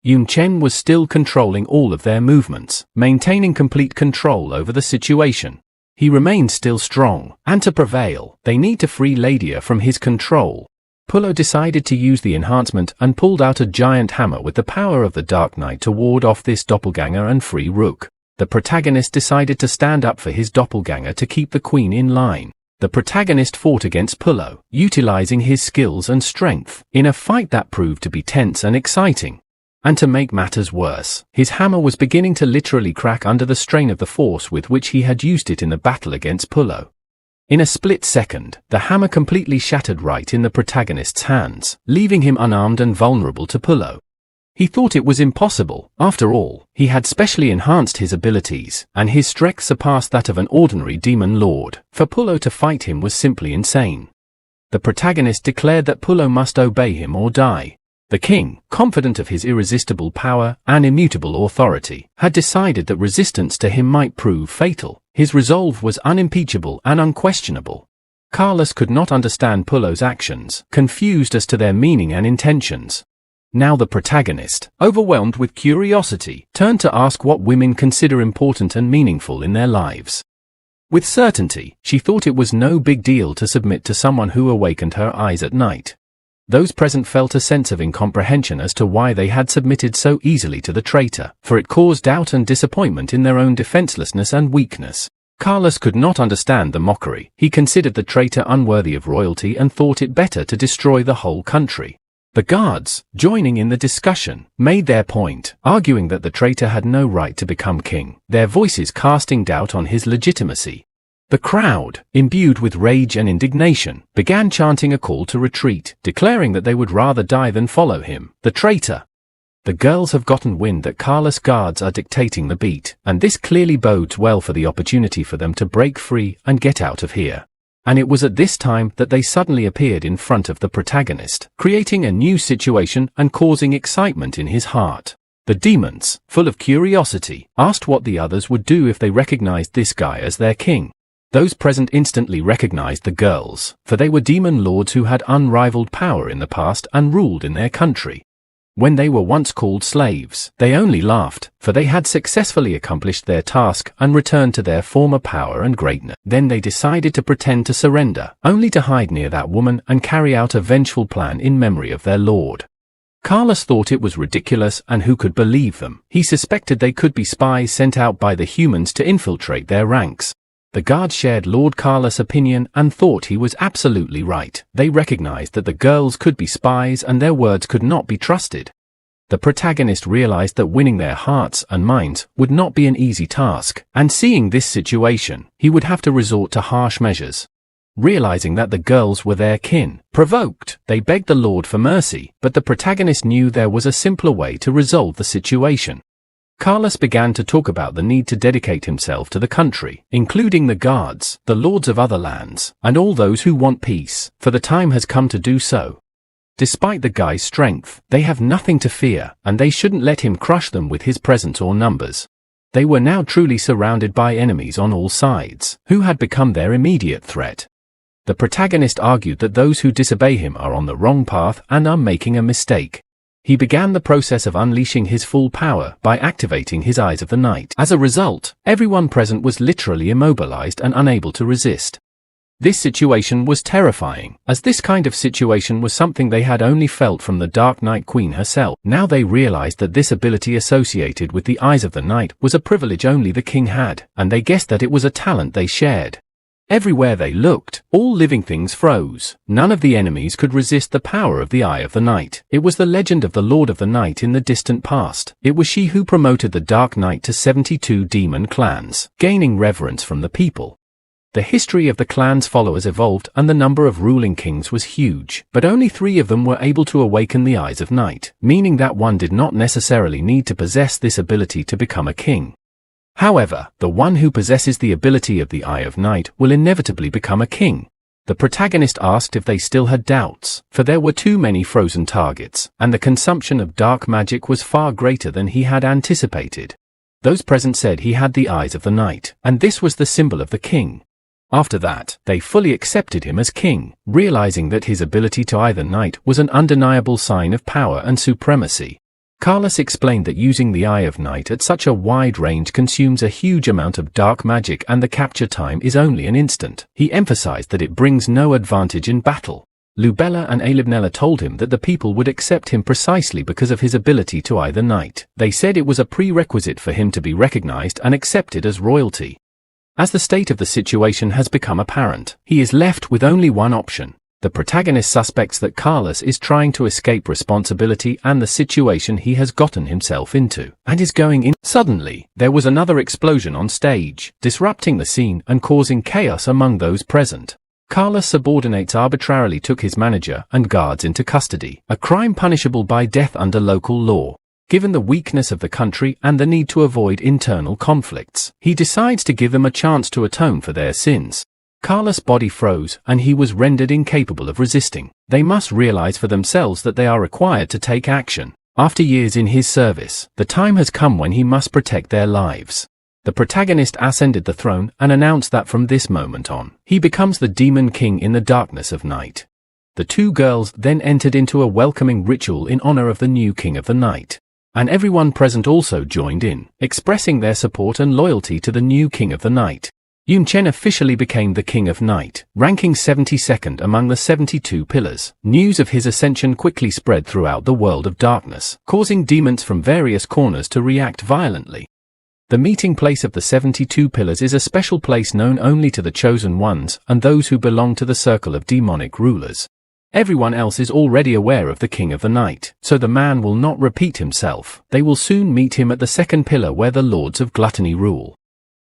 Yun Chen was still controlling all of their movements, maintaining complete control over the situation. He remained still strong, and to prevail, they need to free Ladia from his control. Pullo decided to use the enhancement and pulled out a giant hammer with the power of the Dark Knight to ward off this doppelganger and free Rook. The protagonist decided to stand up for his doppelganger to keep the queen in line. The protagonist fought against Pullo, utilizing his skills and strength, in a fight that proved to be tense and exciting. And to make matters worse, his hammer was beginning to literally crack under the strain of the force with which he had used it in the battle against Pullo. In a split second, the hammer completely shattered right in the protagonist's hands, leaving him unarmed and vulnerable to Pullo. He thought it was impossible. After all, he had specially enhanced his abilities, and his strength surpassed that of an ordinary demon lord. For Pullo to fight him was simply insane. The protagonist declared that Pullo must obey him or die. The king, confident of his irresistible power and immutable authority, had decided that resistance to him might prove fatal. His resolve was unimpeachable and unquestionable. Carlos could not understand Pullo's actions, confused as to their meaning and intentions. Now the protagonist, overwhelmed with curiosity, turned to ask what women consider important and meaningful in their lives. With certainty, she thought it was no big deal to submit to someone who awakened her eyes at night. Those present felt a sense of incomprehension as to why they had submitted so easily to the traitor, for it caused doubt and disappointment in their own defenselessness and weakness. Carlos could not understand the mockery. He considered the traitor unworthy of royalty and thought it better to destroy the whole country. The guards, joining in the discussion, made their point, arguing that the traitor had no right to become king, their voices casting doubt on his legitimacy. The crowd, imbued with rage and indignation, began chanting a call to retreat, declaring that they would rather die than follow him, the traitor. The girls have gotten wind that Carlos' guards are dictating the beat, and this clearly bodes well for the opportunity for them to break free and get out of here. And it was at this time that they suddenly appeared in front of the protagonist, creating a new situation and causing excitement in his heart. The demons, full of curiosity, asked what the others would do if they recognized this guy as their king. Those present instantly recognized the girls, for they were demon lords who had unrivaled power in the past and ruled in their country. When they were once called slaves, they only laughed, for they had successfully accomplished their task and returned to their former power and greatness. Then they decided to pretend to surrender, only to hide near that woman and carry out a vengeful plan in memory of their lord. Carlos thought it was ridiculous, and who could believe them? He suspected they could be spies sent out by the humans to infiltrate their ranks. The guards shared Lord Carlos' opinion and thought he was absolutely right. They recognized that the girls could be spies and their words could not be trusted. The protagonist realized that winning their hearts and minds would not be an easy task, and seeing this situation, he would have to resort to harsh measures. Realizing that the girls were their kin, provoked, they begged the Lord for mercy, but the protagonist knew there was a simpler way to resolve the situation. Carlos began to talk about the need to dedicate himself to the country, including the guards, the lords of other lands, and all those who want peace, for the time has come to do so. Despite the guy's strength, they have nothing to fear, and they shouldn't let him crush them with his presence or numbers. They were now truly surrounded by enemies on all sides, who had become their immediate threat. The protagonist argued that those who disobey him are on the wrong path and are making a mistake. He began the process of unleashing his full power by activating his Eyes of the Night. As a result, everyone present was literally immobilized and unable to resist. This situation was terrifying, as this kind of situation was something they had only felt from the Dark Night Queen herself. Now they realized that this ability associated with the Eyes of the Night was a privilege only the king had, and they guessed that it was a talent they shared. Everywhere they looked, all living things froze. None of the enemies could resist the power of the Eye of the Night. It was the legend of the Lord of the Night in the distant past. It was she who promoted the Dark Night to 72 demon clans, gaining reverence from the people. The history of the clan's followers evolved and the number of ruling kings was huge, but only 3 of them were able to awaken the Eyes of Night, meaning that one did not necessarily need to possess this ability to become a king. However, the one who possesses the ability of the Eye of Night will inevitably become a king. The protagonist asked if they still had doubts, for there were too many frozen targets, and the consumption of dark magic was far greater than he had anticipated. Those present said he had the Eyes of the Night, and this was the symbol of the king. After that, they fully accepted him as king, realizing that his ability to eye the night was an undeniable sign of power and supremacy. Carlos explained that using the Eye of Night at such a wide range consumes a huge amount of dark magic and the capture time is only an instant. He emphasized that it brings no advantage in battle. Lubella and Alibnella told him that the people would accept him precisely because of his ability to eye the night. They said it was a prerequisite for him to be recognized and accepted as royalty. As the state of the situation has become apparent, he is left with only one option. The protagonist suspects that Carlos is trying to escape responsibility and the situation he has gotten himself into, and is going in. Suddenly, there was another explosion on stage, disrupting the scene and causing chaos among those present. Carlos' subordinates arbitrarily took his manager and guards into custody, a crime punishable by death under local law. Given the weakness of the country and the need to avoid internal conflicts, he decides to give them a chance to atone for their sins. Carlos' body froze and he was rendered incapable of resisting. They must realize for themselves that they are required to take action. After years in his service, the time has come when he must protect their lives. The protagonist ascended the throne and announced that from this moment on, he becomes the demon king in the darkness of night. The 2 girls then entered into a welcoming ritual in honor of the new king of the night. And everyone present also joined in, expressing their support and loyalty to the new king of the night. Yun Chen officially became the King of Night, ranking 72nd among the 72 pillars. News of his ascension quickly spread throughout the world of darkness, causing demons from various corners to react violently. The meeting place of the 72 pillars is a special place known only to the chosen ones and those who belong to the circle of demonic rulers. Everyone else is already aware of the King of the Night, so the man will not repeat himself. They will soon meet him at the 2nd pillar where the Lords of Gluttony rule.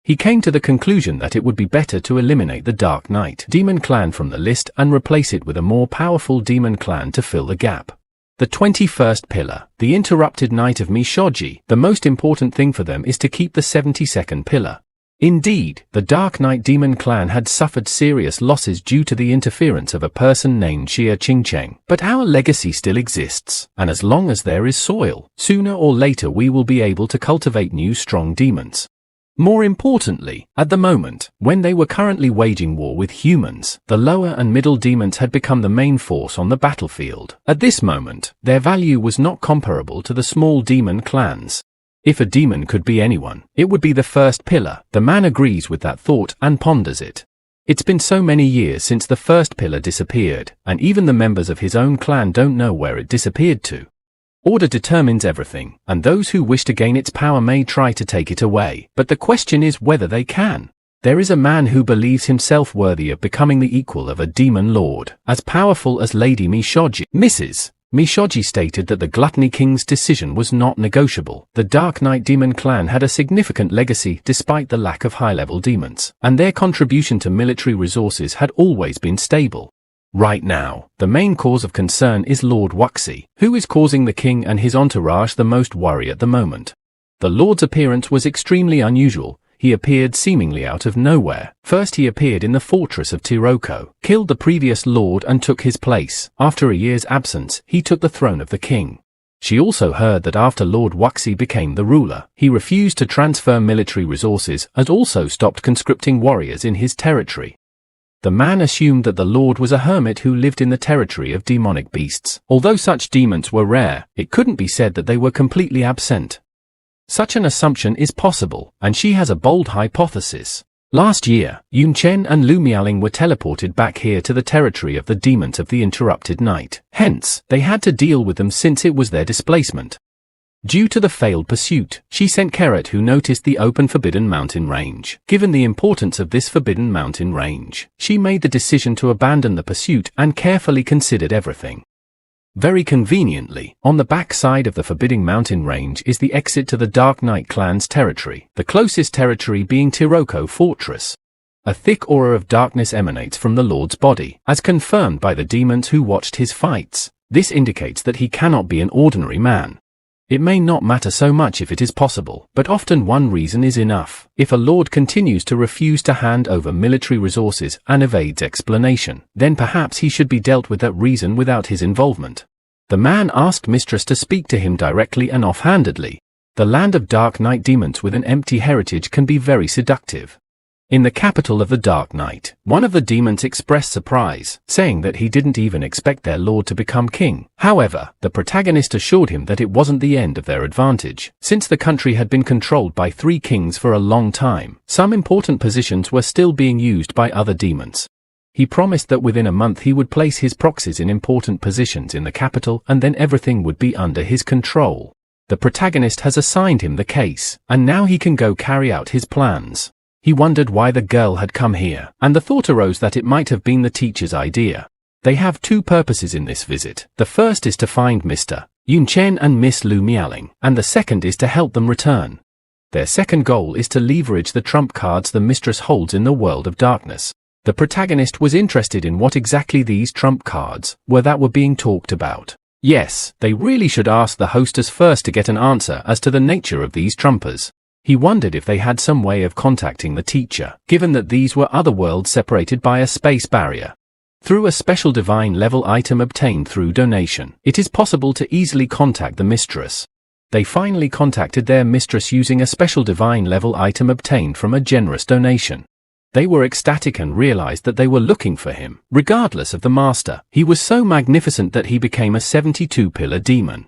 He came to the conclusion that it would be better to eliminate the Dark Knight demon clan from the list and replace it with a more powerful demon clan to fill the gap. The 21st pillar, the interrupted night of Mishoji, the most important thing for them is to keep the 72nd pillar. Indeed, the Dark Knight demon clan had suffered serious losses due to the interference of a person named Xia Qingcheng. But our legacy still exists, and as long as there is soil, sooner or later we will be able to cultivate new strong demons. More importantly, at the moment, when they were currently waging war with humans, the lower and middle demons had become the main force on the battlefield. At this moment, their value was not comparable to the small demon clans. If a demon could be anyone, it would be the first pillar. The man agrees with that thought and ponders it. It's been so many years since the first pillar disappeared, and even the members of his own clan don't know where it disappeared to. Order determines everything, and those who wish to gain its power may try to take it away, but the question is whether they can. There is a man who believes himself worthy of becoming the equal of a demon lord, as powerful as Lady Mishoji. Mrs. Mishoji stated that the Gluttony King's decision was not negotiable. The Dark Knight Demon clan had a significant legacy despite the lack of high-level demons, and their contribution to military resources had always been stable. Right now, the main cause of concern is Lord Wuxi, who is causing the king and his entourage the most worry at the moment. The Lord's appearance was extremely unusual. He appeared seemingly out of nowhere. First he appeared in the fortress of Tiroko, killed the previous lord and took his place. After a year's absence, he took the throne of the king. She also heard that after Lord Wuxi became the ruler, he refused to transfer military resources and also stopped conscripting warriors in his territory. The man assumed that the lord was a hermit who lived in the territory of demonic beasts. Although such demons were rare, it couldn't be said that they were completely absent. Such an assumption is possible, and she has a bold hypothesis. Last year, Yun Chen and Lu Miaoling were teleported back here to the territory of the demons of the interrupted night. Hence, they had to deal with them since it was their displacement. Due to the failed pursuit, she sent Keret, who noticed the open Forbidden Mountain range. Given the importance of this Forbidden Mountain range, she made the decision to abandon the pursuit and carefully considered everything. Very conveniently, on the back side of the Forbidden Mountain range is the exit to the Dark Knight clan's territory, the closest territory being Tiroko Fortress. A thick aura of darkness emanates from the Lord's body, as confirmed by the demons who watched his fights. This indicates that he cannot be an ordinary man. It may not matter so much if it is possible, but often one reason is enough. If a lord continues to refuse to hand over military resources and evades explanation, then perhaps he should be dealt with that reason without his involvement. The man asked Mistress to speak to him directly and offhandedly. The land of Dark Knight demons with an empty heritage can be very seductive. In the capital of the Dark Knight, one of the demons expressed surprise, saying that he didn't even expect their lord to become king. However, the protagonist assured him that it wasn't the end of their advantage. Since the country had been controlled by 3 kings for a long time, some important positions were still being used by other demons. He promised that within a month he would place his proxies in important positions in the capital and then everything would be under his control. The protagonist has assigned him the case, and now he can go carry out his plans. He wondered why the girl had come here, and the thought arose that it might have been the teacher's idea. They have 2 purposes in this visit. The first is to find Mr. Yun Chen and Miss Lu Miaoling, and the second is to help them return. Their second goal is to leverage the trump cards the mistress holds in the world of darkness. The protagonist was interested in what exactly these trump cards were that were being talked about. Yes, they really should ask the hostess first to get an answer as to the nature of these trumpers. He wondered if they had some way of contacting the teacher, given that these were other worlds separated by a space barrier. Through a special divine level item obtained through donation, it is possible to easily contact the mistress. They finally contacted their mistress using a special divine level item obtained from a generous donation. They were ecstatic and realized that they were looking for him, regardless of the master. He was so magnificent that he became a 72-pillar demon.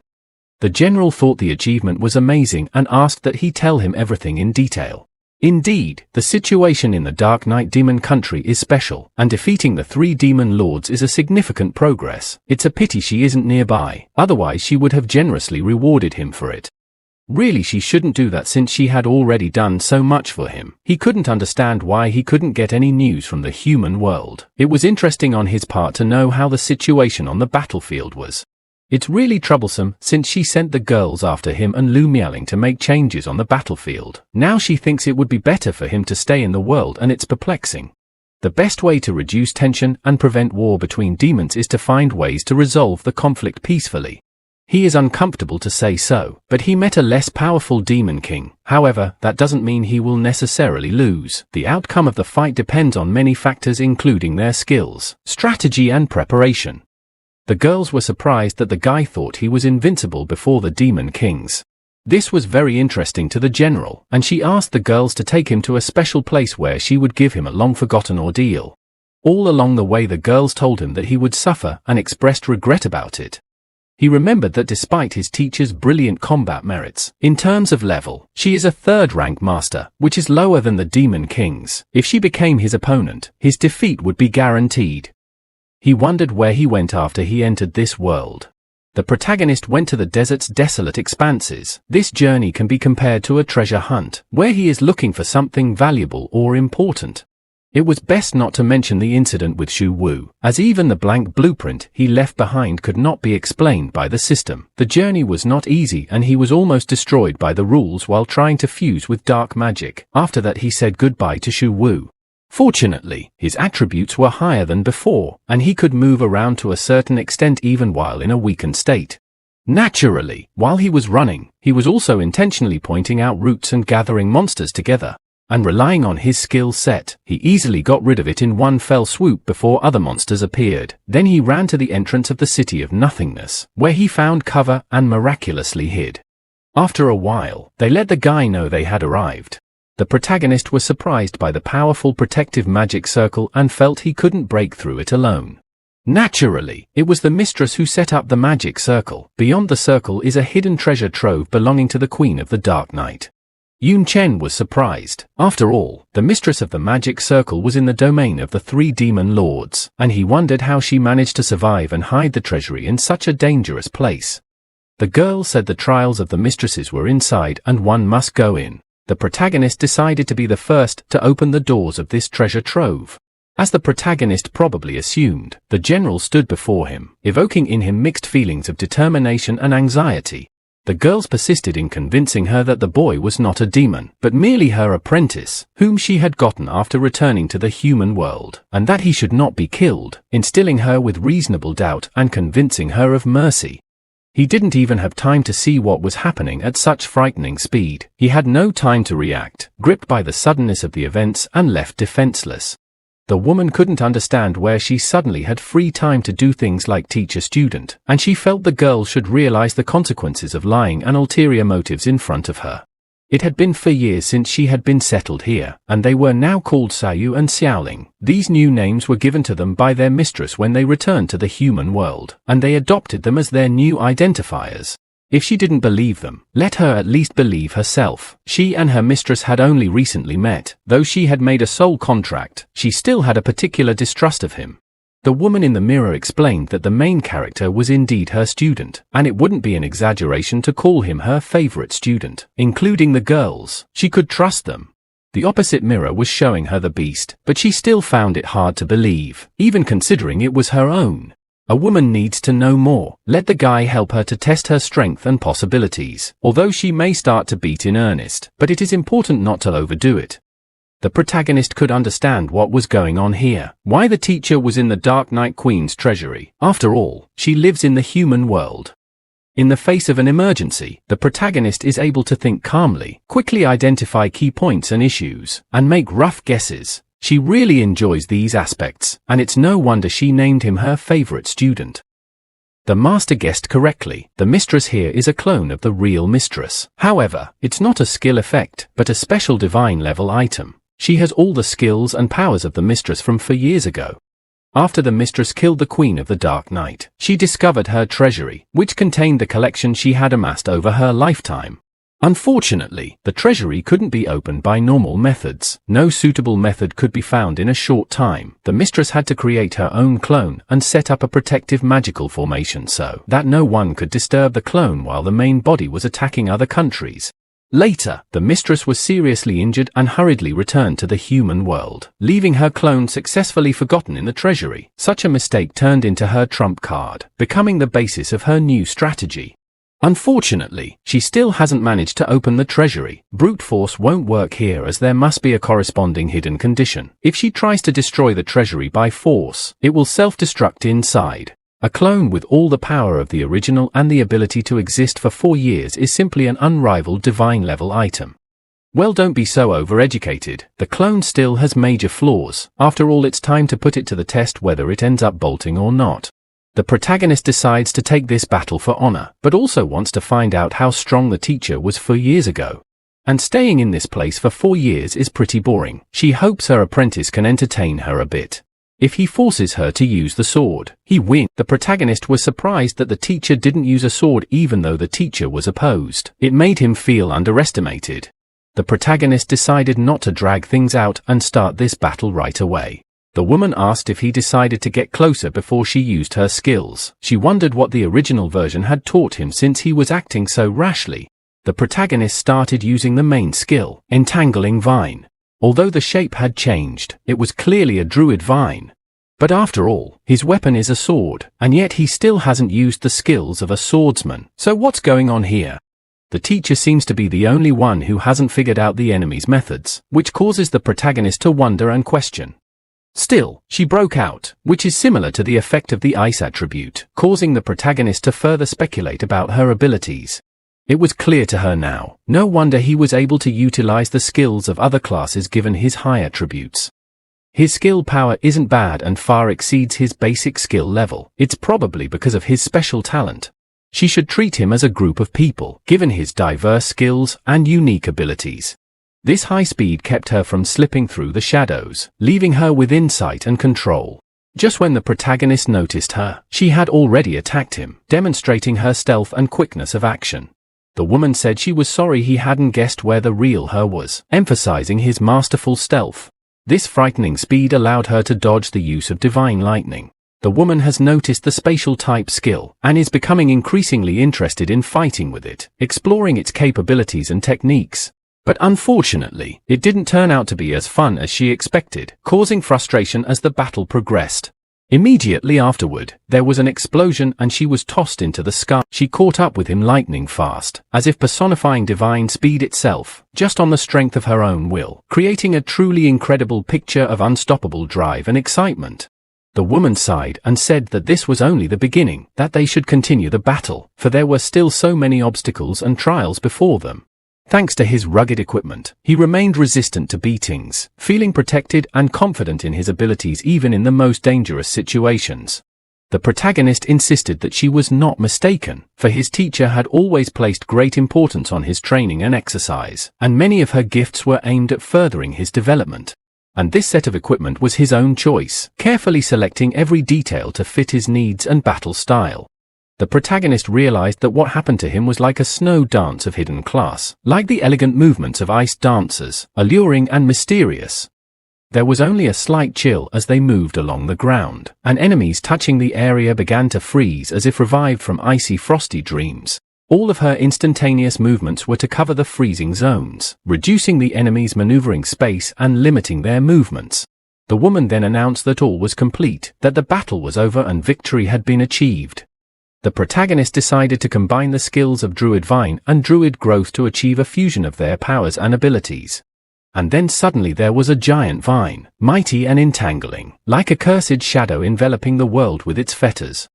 The general thought the achievement was amazing and asked that he tell him everything in detail. Indeed, the situation in the Dark Knight demon country is special, and defeating the 3 demon lords is a significant progress. It's a pity she isn't nearby, otherwise she would have generously rewarded him for it. Really, she shouldn't do that since she had already done so much for him. He couldn't understand why he couldn't get any news from the human world. It was interesting on his part to know how the situation on the battlefield was. It's really troublesome since she sent the girls after him and Lu Miaoling to make changes on the battlefield. Now she thinks it would be better for him to stay in the world, and it's perplexing. The best way to reduce tension and prevent war between demons is to find ways to resolve the conflict peacefully. He is uncomfortable to say so, but he met a less powerful demon king. However, that doesn't mean he will necessarily lose. The outcome of the fight depends on many factors, including their skills, strategy and preparation. The girls were surprised that the guy thought he was invincible before the demon kings. This was very interesting to the general, and she asked the girls to take him to a special place where she would give him a long-forgotten ordeal. All along the way the girls told him that he would suffer and expressed regret about it. He remembered that despite his teacher's brilliant combat merits, in terms of level, she is a third-rank master, which is lower than the Demon Kings. If she became his opponent, his defeat would be guaranteed. He wondered where he went after he entered this world. The protagonist went to the desert's desolate expanses. This journey can be compared to a treasure hunt, where he is looking for something valuable or important. It was best not to mention the incident with Shu Wu, as even the blank blueprint he left behind could not be explained by the system. The journey was not easy and he was almost destroyed by the rules while trying to fuse with dark magic. After that he said goodbye to Shu Wu. Fortunately, his attributes were higher than before, and he could move around to a certain extent even while in a weakened state. Naturally, while he was running, he was also intentionally pointing out routes and gathering monsters together. And relying on his skill set, he easily got rid of it in one fell swoop before other monsters appeared. Then he ran to the entrance of the City of Nothingness, where he found cover and miraculously hid. After a while, they let the guy know they had arrived. The protagonist was surprised by the powerful protective magic circle and felt he couldn't break through it alone. Naturally, it was the mistress who set up the magic circle. Beyond the circle is a hidden treasure trove belonging to the Queen of the Dark Night. Yun Chen was surprised. After all, the mistress of the magic circle was in the domain of the 3 demon lords, and he wondered how she managed to survive and hide the treasury in such a dangerous place. The girl said the trials of the mistresses were inside and one must go in. The protagonist decided to be the first to open the doors of this treasure trove. As the protagonist probably assumed, the general stood before him, evoking in him mixed feelings of determination and anxiety. The girls persisted in convincing her that the boy was not a demon, but merely her apprentice, whom she had gotten after returning to the human world, and that he should not be killed, instilling her with reasonable doubt and convincing her of mercy. He didn't even have time to see what was happening at such frightening speed. He had no time to react, gripped by the suddenness of the events and left defenseless. The woman couldn't understand where she suddenly had free time to do things like teach a student, and she felt the girl should realize the consequences of lying and ulterior motives in front of her. It had been for years since she had been settled here, and they were now called Sayu and Xiaoling. These new names were given to them by their mistress when they returned to the human world, and they adopted them as their new identifiers. If she didn't believe them, let her at least believe herself. She and her mistress had only recently met. Though she had made a soul contract, she still had a particular distrust of him. The woman in the mirror explained that the main character was indeed her student, and it wouldn't be an exaggeration to call him her favorite student, including the girls. She could trust them. The opposite mirror was showing her the beast, but she still found it hard to believe, even considering it was her own. A woman needs to know more. Let the guy help her to test her strength and possibilities, although she may start to beat in earnest, but it is important not to overdo it. The protagonist could understand what was going on here, why the teacher was in the Dark Knight Queen's treasury. After all, she lives in the human world. In the face of an emergency, the protagonist is able to think calmly, quickly identify key points and issues, and make rough guesses. She really enjoys these aspects, and it's no wonder she named him her favorite student. The master guessed correctly. The mistress here is a clone of the real mistress. However, it's not a skill effect, but a special divine level item. She has all the skills and powers of the mistress from 4 years ago. After the mistress killed the Queen of the Dark Night, she discovered her treasury, which contained the collection she had amassed over her lifetime. Unfortunately, the treasury couldn't be opened by normal methods. No suitable method could be found in a short time. The mistress had to create her own clone and set up a protective magical formation so that no one could disturb the clone while the main body was attacking other countries. Later, the mistress was seriously injured and hurriedly returned to the human world, leaving her clone successfully forgotten in the treasury. Such a mistake turned into her trump card, becoming the basis of her new strategy. Unfortunately, she still hasn't managed to open the treasury. Brute force won't work here as there must be a corresponding hidden condition. If she tries to destroy the treasury by force, it will self-destruct inside. A clone with all the power of the original and the ability to exist for 4 years is simply an unrivaled divine level item. Well, don't be so overeducated. The clone still has major flaws. After all, it's time to put it to the test whether it ends up bolting or not. The protagonist decides to take this battle for honor, but also wants to find out how strong the teacher was 4 years ago. And staying in this place for 4 years is pretty boring. She hopes her apprentice can entertain her a bit. If he forces her to use the sword, he wins. The protagonist was surprised that the teacher didn't use a sword even though the teacher was opposed. It made him feel underestimated. The protagonist decided not to drag things out and start this battle right away. The woman asked if he decided to get closer before she used her skills. She wondered what the original version had taught him since he was acting so rashly. The protagonist started using the main skill, Entangling Vine. Although the shape had changed, it was clearly a druid vine. But after all, his weapon is a sword, and yet he still hasn't used the skills of a swordsman. So what's going on here? The teacher seems to be the only one who hasn't figured out the enemy's methods, which causes the protagonist to wonder and question. Still, she broke out, which is similar to the effect of the ice attribute, causing the protagonist to further speculate about her abilities. It was clear to her now. No wonder he was able to utilize the skills of other classes given his high attributes. His skill power isn't bad and far exceeds his basic skill level. It's probably because of his special talent. She should treat him as a group of people, given his diverse skills and unique abilities. This high speed kept her from slipping through the shadows, leaving her with insight and control. Just when the protagonist noticed her, she had already attacked him, demonstrating her stealth and quickness of action. The woman said she was sorry he hadn't guessed where the real her was, emphasizing his masterful stealth. This frightening speed allowed her to dodge the use of divine lightning. The woman has noticed the spatial type skill, and is becoming increasingly interested in fighting with it, exploring its capabilities and techniques. But unfortunately, it didn't turn out to be as fun as she expected, causing frustration as the battle progressed. Immediately afterward, there was an explosion and she was tossed into the sky. She caught up with him lightning fast, as if personifying divine speed itself, just on the strength of her own will, creating a truly incredible picture of unstoppable drive and excitement. The woman sighed and said that this was only the beginning, that they should continue the battle, for there were still so many obstacles and trials before them. Thanks to his rugged equipment, he remained resistant to beatings, feeling protected and confident in his abilities even in the most dangerous situations. The protagonist insisted that she was not mistaken, for his teacher had always placed great importance on his training and exercise, and many of her gifts were aimed at furthering his development. And this set of equipment was his own choice, carefully selecting every detail to fit his needs and battle style. The protagonist realized that what happened to him was like a snow dance of hidden class, like the elegant movements of ice dancers, alluring and mysterious. There was only a slight chill as they moved along the ground, and enemies touching the area began to freeze as if revived from icy frosty dreams. All of her instantaneous movements were to cover the freezing zones, reducing the enemy's maneuvering space and limiting their movements. The woman then announced that all was complete, that the battle was over and victory had been achieved. The protagonist decided to combine the skills of Druid Vine and Druid Growth to achieve a fusion of their powers and abilities. And then suddenly there was a giant vine, mighty and entangling, like a cursed shadow enveloping the world with its fetters.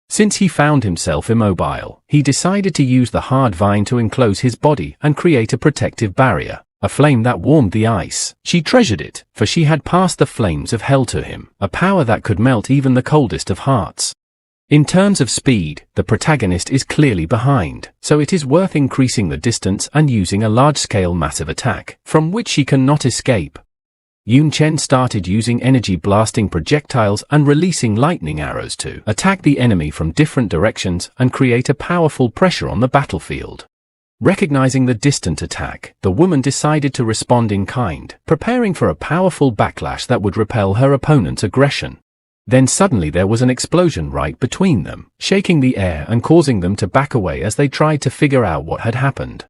Since he found himself immobile, he decided to use the hard vine to enclose his body and create a protective barrier, a flame that warmed the ice. She treasured it, for she had passed the flames of hell to him, a power that could melt even the coldest of hearts. In terms of speed, the protagonist is clearly behind, so it is worth increasing the distance and using a large-scale massive attack, from which she cannot escape. Yun Chen started using energy-blasting projectiles and releasing lightning arrows to attack the enemy from different directions and create a powerful pressure on the battlefield. Recognizing the distant attack, the woman decided to respond in kind, preparing for a powerful backlash that would repel her opponent's aggression. Then suddenly there was an explosion right between them, shaking the air and causing them to back away as they tried to figure out what had happened.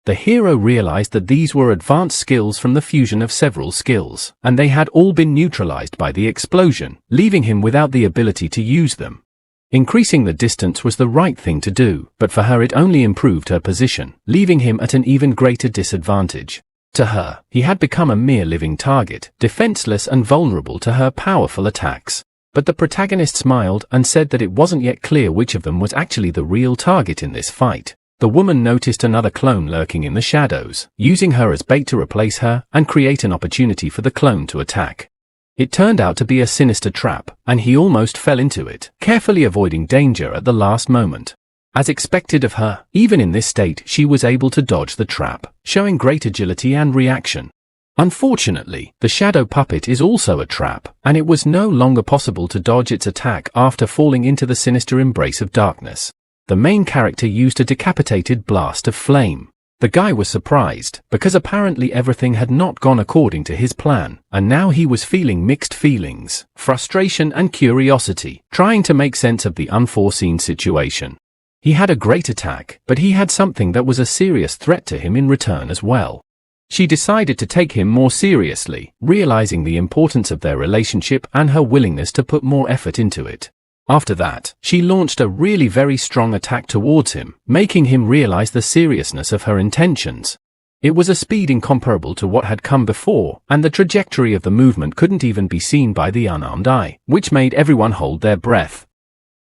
The hero realized that these were advanced skills from the fusion of several skills, and they had all been neutralized by the explosion, leaving him without the ability to use them. Increasing the distance was the right thing to do, but for her it only improved her position, leaving him at an even greater disadvantage. To her, he had become a mere living target, defenseless and vulnerable to her powerful attacks. But the protagonist smiled and said that it wasn't yet clear which of them was actually the real target in this fight. The woman noticed another clone lurking in the shadows, using her as bait to replace her and create an opportunity for the clone to attack. It turned out to be a sinister trap, and he almost fell into it, carefully avoiding danger at the last moment. As expected of her, even in this state she was able to dodge the trap, showing great agility and reaction. Unfortunately, the shadow puppet is also a trap, and it was no longer possible to dodge its attack after falling into the sinister embrace of darkness. The main character used a decapitated blast of flame. The guy was surprised, because apparently everything had not gone according to his plan, and now he was feeling mixed feelings, frustration and curiosity, trying to make sense of the unforeseen situation. He had a great attack, but he had something that was a serious threat to him in return as well. She decided to take him more seriously, realizing the importance of their relationship and her willingness to put more effort into it. After that, she launched a really very strong attack towards him, making him realize the seriousness of her intentions. It was a speed incomparable to what had come before, and the trajectory of the movement couldn't even be seen by the unarmed eye, which made everyone hold their breath.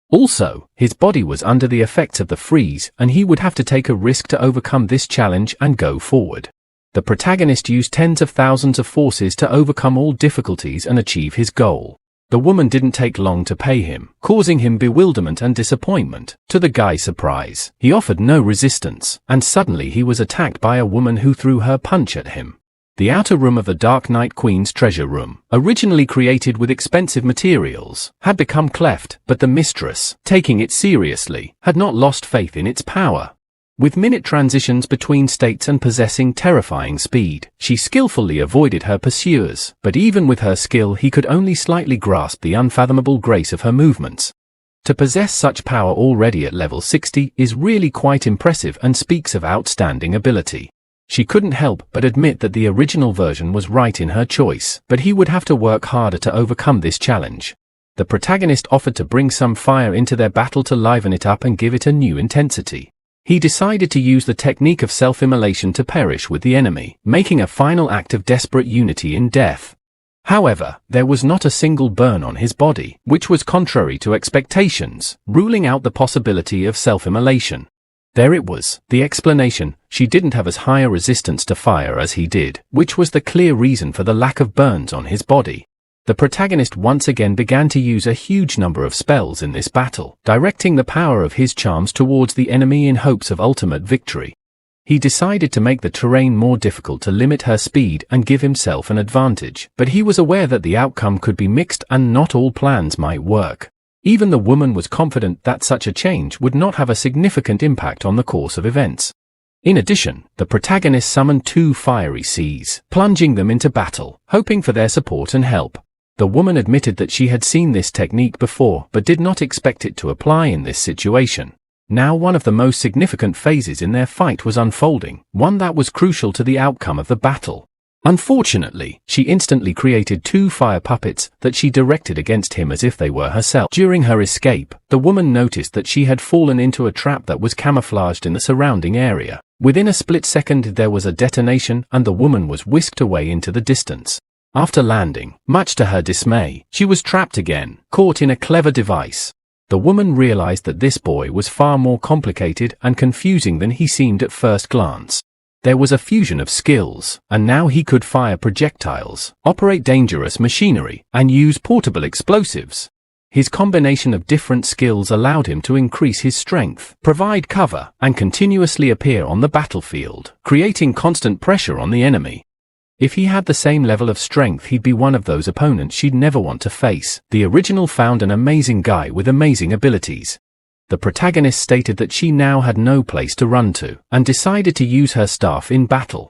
Also, his body was under the effects of the freeze, and he would have to take a risk to overcome this challenge and go forward. The protagonist used tens of thousands of forces to overcome all difficulties and achieve his goal. The woman didn't take long to pay him, causing him bewilderment and disappointment. To the guy's surprise, he offered no resistance, and suddenly he was attacked by a woman who threw her punch at him. The outer room of the Dark Knight Queen's treasure room, originally created with expensive materials, had become cleft, but the mistress, taking it seriously, had not lost faith in its power. With minute transitions between states and possessing terrifying speed, she skillfully avoided her pursuers, but even with her skill he could only slightly grasp the unfathomable grace of her movements. To possess such power already at level 60 is really quite impressive and speaks of outstanding ability. She couldn't help but admit that the original version was right in her choice, but he would have to work harder to overcome this challenge. The protagonist offered to bring some fire into their battle to liven it up and give it a new intensity. He decided to use the technique of self-immolation to perish with the enemy, making a final act of desperate unity in death. However, there was not a single burn on his body, which was contrary to expectations, ruling out the possibility of self-immolation. There it was, the explanation: she didn't have as high a resistance to fire as he did, which was the clear reason for the lack of burns on his body. The protagonist once again began to use a huge number of spells in this battle, directing the power of his charms towards the enemy in hopes of ultimate victory. He decided to make the terrain more difficult to limit her speed and give himself an advantage, but he was aware that the outcome could be mixed and not all plans might work. Even the woman was confident that such a change would not have a significant impact on the course of events. In addition, the protagonist summoned 2 fiery seas, plunging them into battle, hoping for their support and help. The woman admitted that she had seen this technique before but did not expect it to apply in this situation. Now one of the most significant phases in their fight was unfolding, one that was crucial to the outcome of the battle. Unfortunately, she instantly created 2 fire puppets that she directed against him as if they were herself. During her escape, the woman noticed that she had fallen into a trap that was camouflaged in the surrounding area. Within a split second there was a detonation and the woman was whisked away into the distance. After landing, much to her dismay, she was trapped again, caught in a clever device. The woman realized that this boy was far more complicated and confusing than he seemed at first glance. There was a fusion of skills, and now he could fire projectiles, operate dangerous machinery, and use portable explosives. His combination of different skills allowed him to increase his strength, provide cover, and continuously appear on the battlefield, creating constant pressure on the enemy. If he had the same level of strength, he'd be one of those opponents she'd never want to face. The original found an amazing guy with amazing abilities. The protagonist stated that she now had no place to run to, and decided to use her staff in battle.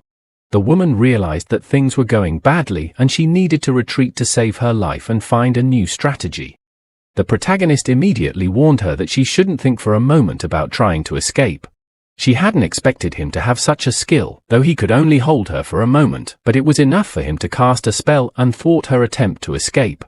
The woman realized that things were going badly and she needed to retreat to save her life and find a new strategy. The protagonist immediately warned her that she shouldn't think for a moment about trying to escape. She hadn't expected him to have such a skill, though he could only hold her for a moment, but it was enough for him to cast a spell and thwart her attempt to escape.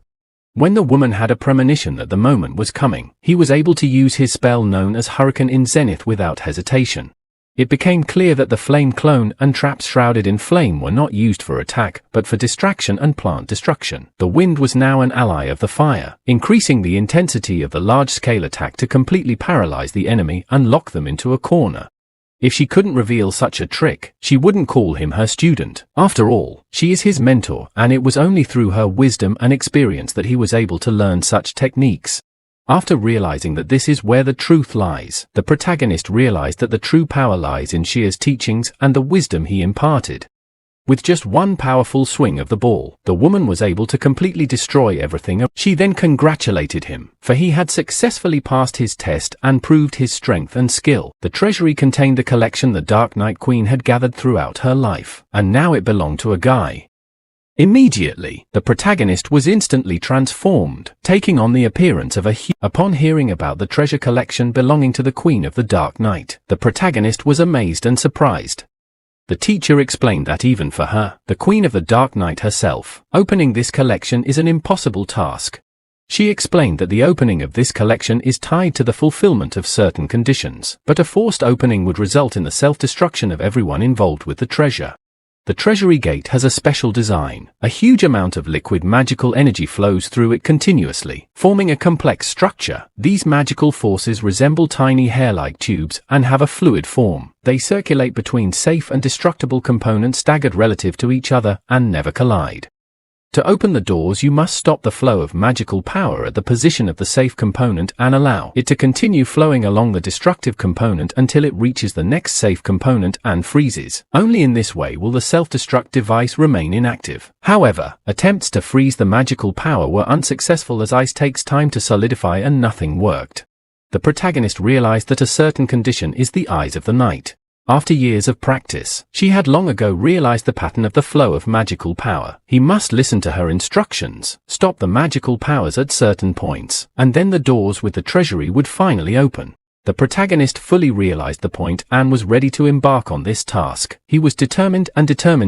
When the woman had a premonition that the moment was coming, he was able to use his spell known as Hurricane in Zenith without hesitation. It became clear that the flame clone and traps shrouded in flame were not used for attack, but for distraction and plant destruction. The wind was now an ally of the fire, increasing the intensity of the large-scale attack to completely paralyze the enemy and lock them into a corner. If she couldn't reveal such a trick, she wouldn't call him her student. After all, she is his mentor, and it was only through her wisdom and experience that he was able to learn such techniques. After realizing that this is where the truth lies, the protagonist realized that the true power lies in Xia's teachings and the wisdom he imparted. With just one powerful swing of the ball, the woman was able to completely destroy everything. She then congratulated him, for he had successfully passed his test and proved his strength and skill. The treasury contained the collection the Dark Knight Queen had gathered throughout her life, and now it belonged to a guy. Immediately, the protagonist was instantly transformed, taking on the appearance of a human. Upon hearing about the treasure collection belonging to the Queen of the Dark Knight, the protagonist was amazed and surprised. The teacher explained that even for her, the Queen of the Dark Knight herself, opening this collection is an impossible task. She explained that the opening of this collection is tied to the fulfillment of certain conditions, but a forced opening would result in the self-destruction of everyone involved with the treasure. The treasury gate has a special design. A huge amount of liquid magical energy flows through it continuously, forming a complex structure. These magical forces resemble tiny hair-like tubes and have a fluid form. They circulate between safe and destructible components staggered relative to each other and never collide. To open the doors, you must stop the flow of magical power at the position of the safe component and allow it to continue flowing along the destructive component until it reaches the next safe component and freezes. Only in this way will the self-destruct device remain inactive. However, attempts to freeze the magical power were unsuccessful as ice takes time to solidify and nothing worked. The protagonist realized that a certain condition is the eyes of the night. After years of practice, she had long ago realized the pattern of the flow of magical power. He must listen to her instructions, stop the magical powers at certain points, and then the doors with the treasury would finally open. The protagonist fully realized the point and was ready to embark on this task. He was determined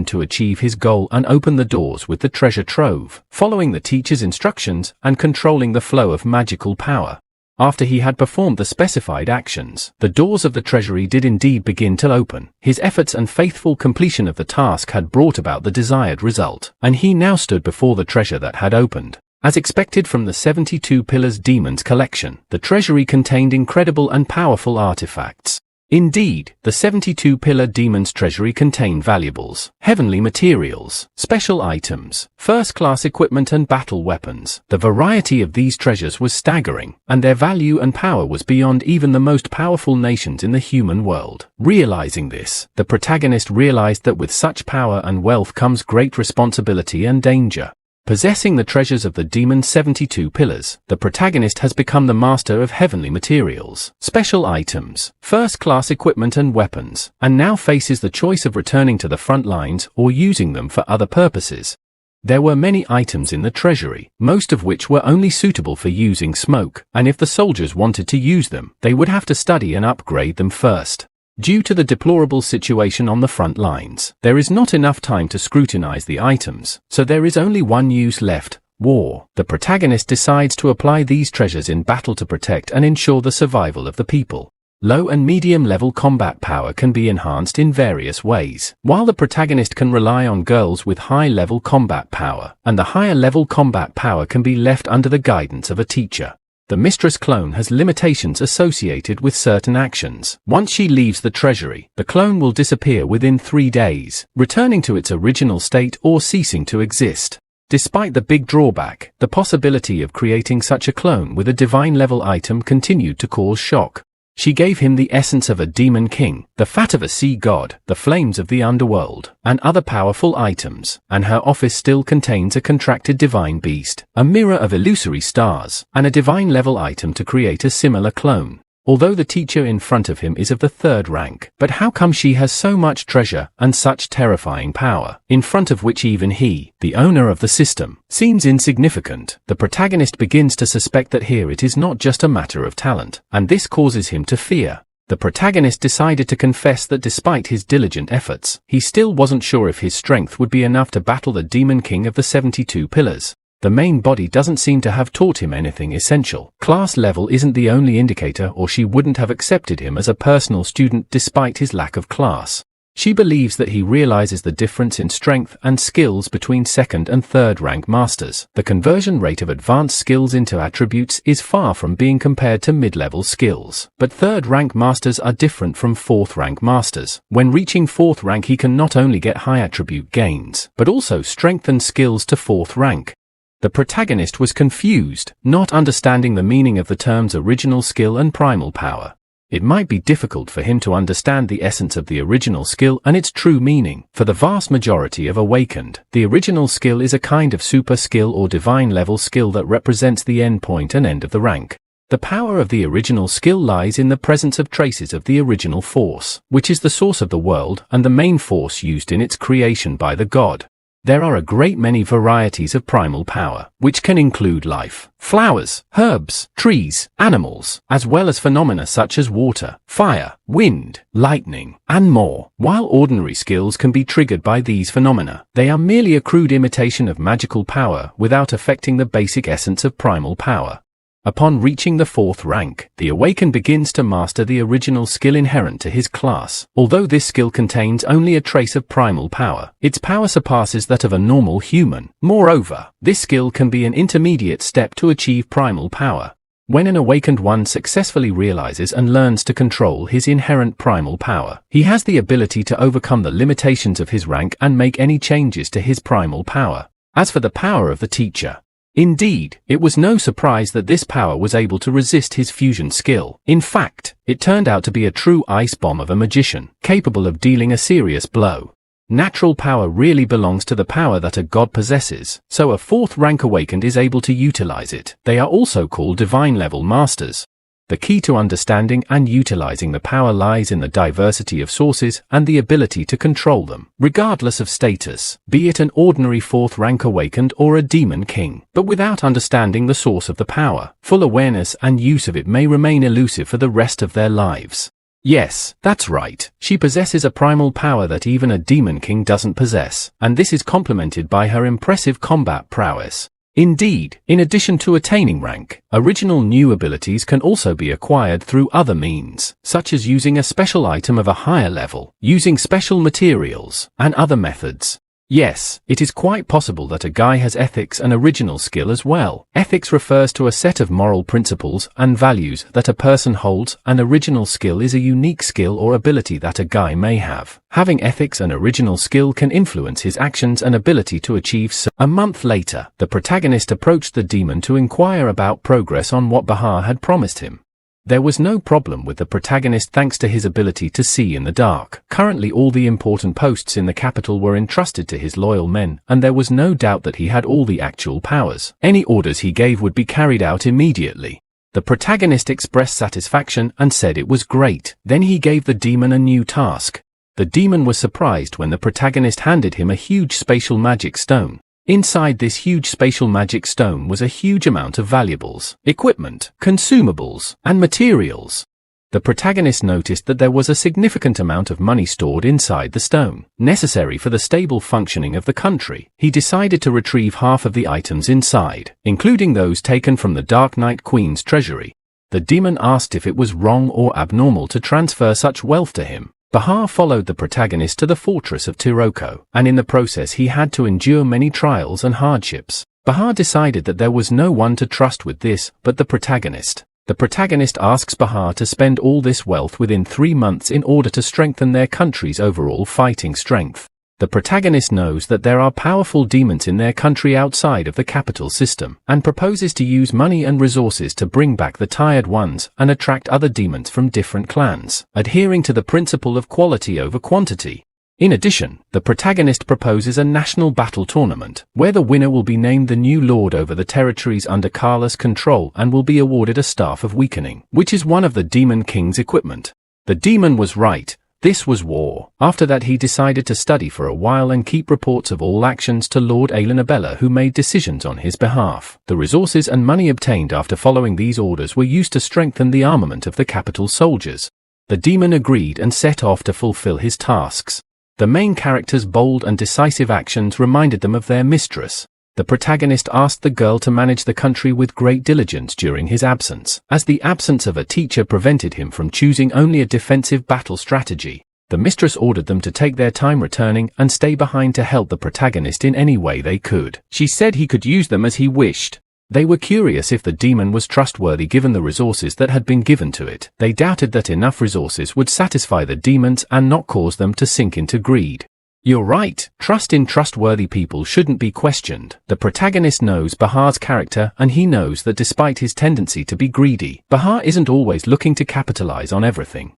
to achieve his goal and open the doors with the treasure trove, following the teacher's instructions and controlling the flow of magical power. After he had performed the specified actions, the doors of the treasury did indeed begin to open. His efforts and faithful completion of the task had brought about the desired result, and he now stood before the treasure that had opened. As expected from the 72 Pillars Demons collection, the treasury contained incredible and powerful artifacts. Indeed, the 72 Pillar Demons treasury contained valuables, heavenly materials, special items, first-class equipment and battle weapons. The variety of these treasures was staggering, and their value and power was beyond even the most powerful nations in the human world. Realizing this, the protagonist realized that with such power and wealth comes great responsibility and danger. Possessing the treasures of the Demon's 72 Pillars, the protagonist has become the master of heavenly materials, special items, first-class equipment and weapons, and now faces the choice of returning to the front lines or using them for other purposes. There were many items in the treasury, most of which were only suitable for using smoke, and if the soldiers wanted to use them, they would have to study and upgrade them first. Due to the deplorable situation on the front lines, there is not enough time to scrutinize the items, so there is only one use left: war. The protagonist decides to apply these treasures in battle to protect and ensure the survival of the people. Low and medium level combat power can be enhanced in various ways, while the protagonist can rely on girls with high level combat power, and the higher level combat power can be left under the guidance of a teacher. The mistress clone has limitations associated with certain actions. Once she leaves the treasury, the clone will disappear within 3 days, returning to its original state or ceasing to exist. Despite the big drawback, the possibility of creating such a clone with a divine level item continued to cause shock. She gave him the essence of a demon king, the fat of a sea god, the flames of the underworld, and other powerful items, and her office still contains a contracted divine beast, a mirror of illusory stars, and a divine level item to create a similar clone. Although the teacher in front of him is of the 3rd rank, but how come she has so much treasure and such terrifying power, in front of which even he, the owner of the system, seems insignificant? The protagonist begins to suspect that here it is not just a matter of talent, and this causes him to fear. The protagonist decided to confess that despite his diligent efforts, he still wasn't sure if his strength would be enough to battle the Demon King of the 72 Pillars. The main body doesn't seem to have taught him anything essential. Class level isn't the only indicator, or she wouldn't have accepted him as a personal student despite his lack of class. She believes that he realizes the difference in strength and skills between second and third rank masters. The conversion rate of advanced skills into attributes is far from being compared to mid-level skills. But third rank masters are different from fourth rank masters. When reaching fourth rank, he can not only get high attribute gains, but also strengthen skills to fourth rank. The protagonist was confused, not understanding the meaning of the terms original skill and primal power. It might be difficult for him to understand the essence of the original skill and its true meaning. For the vast majority of Awakened, the original skill is a kind of super skill or divine level skill that represents the end point and end of the rank. The power of the original skill lies in the presence of traces of the original force, which is the source of the world and the main force used in its creation by the god. There are a great many varieties of primal power, which can include life, flowers, herbs, trees, animals, as well as phenomena such as water, fire, wind, lightning, and more. While ordinary skills can be triggered by these phenomena, they are merely a crude imitation of magical power without affecting the basic essence of primal power. Upon reaching the fourth rank, the Awakened begins to master the original skill inherent to his class. Although this skill contains only a trace of primal power, its power surpasses that of a normal human. Moreover, this skill can be an intermediate step to achieve primal power. When an Awakened one successfully realizes and learns to control his inherent primal power, he has the ability to overcome the limitations of his rank and make any changes to his primal power. As for the power of the teacher, indeed, it was no surprise that this power was able to resist his fusion skill. In fact, it turned out to be a true ice bomb of a magician, capable of dealing a serious blow. Natural power really belongs to the power that a god possesses, so a fourth rank Awakened is able to utilize it. They are also called divine level masters. The key to understanding and utilizing the power lies in the diversity of sources and the ability to control them, regardless of status, be it an ordinary fourth rank Awakened or a demon king. But without understanding the source of the power, full awareness and use of it may remain elusive for the rest of their lives. Yes, that's right. She possesses a primal power that even a demon king doesn't possess, and this is complemented by her impressive combat prowess. Indeed, in addition to attaining rank, original new abilities can also be acquired through other means, such as using a special item of a higher level, using special materials, and other methods. Yes, it is quite possible that a guy has ethics and original skill as well. Ethics refers to a set of moral principles and values that a person holds, and original skill is a unique skill or ability that a guy may have. Having ethics and original skill can influence his actions and ability to achieve so. A month later, the protagonist approached the demon to inquire about progress on what Bahar had promised him. There was no problem with the protagonist thanks to his ability to see in the dark. Currently all the important posts in the capital were entrusted to his loyal men, and there was no doubt that he had all the actual powers. Any orders he gave would be carried out immediately. The protagonist expressed satisfaction and said it was great. Then he gave the demon a new task. The demon was surprised when the protagonist handed him a huge spatial magic stone. Inside this huge spatial magic stone was a huge amount of valuables, equipment, consumables, and materials. The protagonist noticed that there was a significant amount of money stored inside the stone, necessary for the stable functioning of the country. He decided to retrieve half of the items inside, including those taken from the Dark Knight Queen's treasury. The demon asked if it was wrong or abnormal to transfer such wealth to him. Bahar followed the protagonist to the fortress of Tiroko, and in the process he had to endure many trials and hardships. Bahar decided that there was no one to trust with this but the protagonist. The protagonist asks Bahar to spend all this wealth within 3 months in order to strengthen their country's overall fighting strength. The protagonist knows that there are powerful demons in their country outside of the capital system, and proposes to use money and resources to bring back the tired ones and attract other demons from different clans, adhering to the principle of quality over quantity. In addition, the protagonist proposes a national battle tournament, where the winner will be named the new lord over the territories under Carla's control and will be awarded a staff of weakening, which is one of the Demon King's equipment. The demon was right. This was war. After that he decided to study for a while and keep reports of all actions to Lord Aelinabella, who made decisions on his behalf. The resources and money obtained after following these orders were used to strengthen the armament of the capital soldiers. The demon agreed and set off to fulfill his tasks. The main character's bold and decisive actions reminded them of their mistress. The protagonist asked the girl to manage the country with great diligence during his absence, as the absence of a teacher prevented him from choosing only a defensive battle strategy. The mistress ordered them to take their time returning and stay behind to help the protagonist in any way they could. She said he could use them as he wished. They were curious if the demon was trustworthy given the resources that had been given to it. They doubted that enough resources would satisfy the demons and not cause them to sink into greed. You're right, trust in trustworthy people shouldn't be questioned. The protagonist knows Bahar's character and he knows that despite his tendency to be greedy, Bahar isn't always looking to capitalize on everything.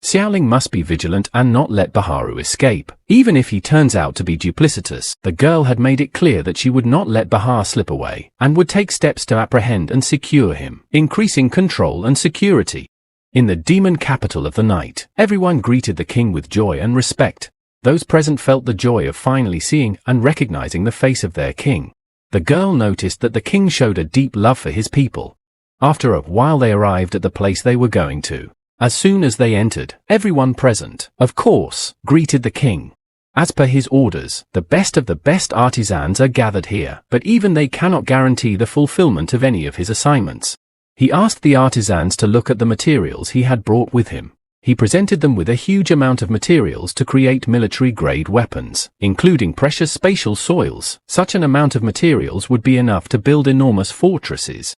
Xiaoling must be vigilant and not let Baharu escape. Even if he turns out to be duplicitous, the girl had made it clear that she would not let Bahar slip away, and would take steps to apprehend and secure him, increasing control and security. In the demon capital of the night, everyone greeted the king with joy and respect. Those present felt the joy of finally seeing and recognizing the face of their king. The girl noticed that the king showed a deep love for his people. After a while they arrived at the place they were going to. As soon as they entered, everyone present, of course, greeted the king. As per his orders, the best of the best artisans are gathered here, but even they cannot guarantee the fulfillment of any of his assignments. He asked the artisans to look at the materials he had brought with him. He presented them with a huge amount of materials to create military-grade weapons, including precious spatial soils. Such an amount of materials would be enough to build enormous fortresses.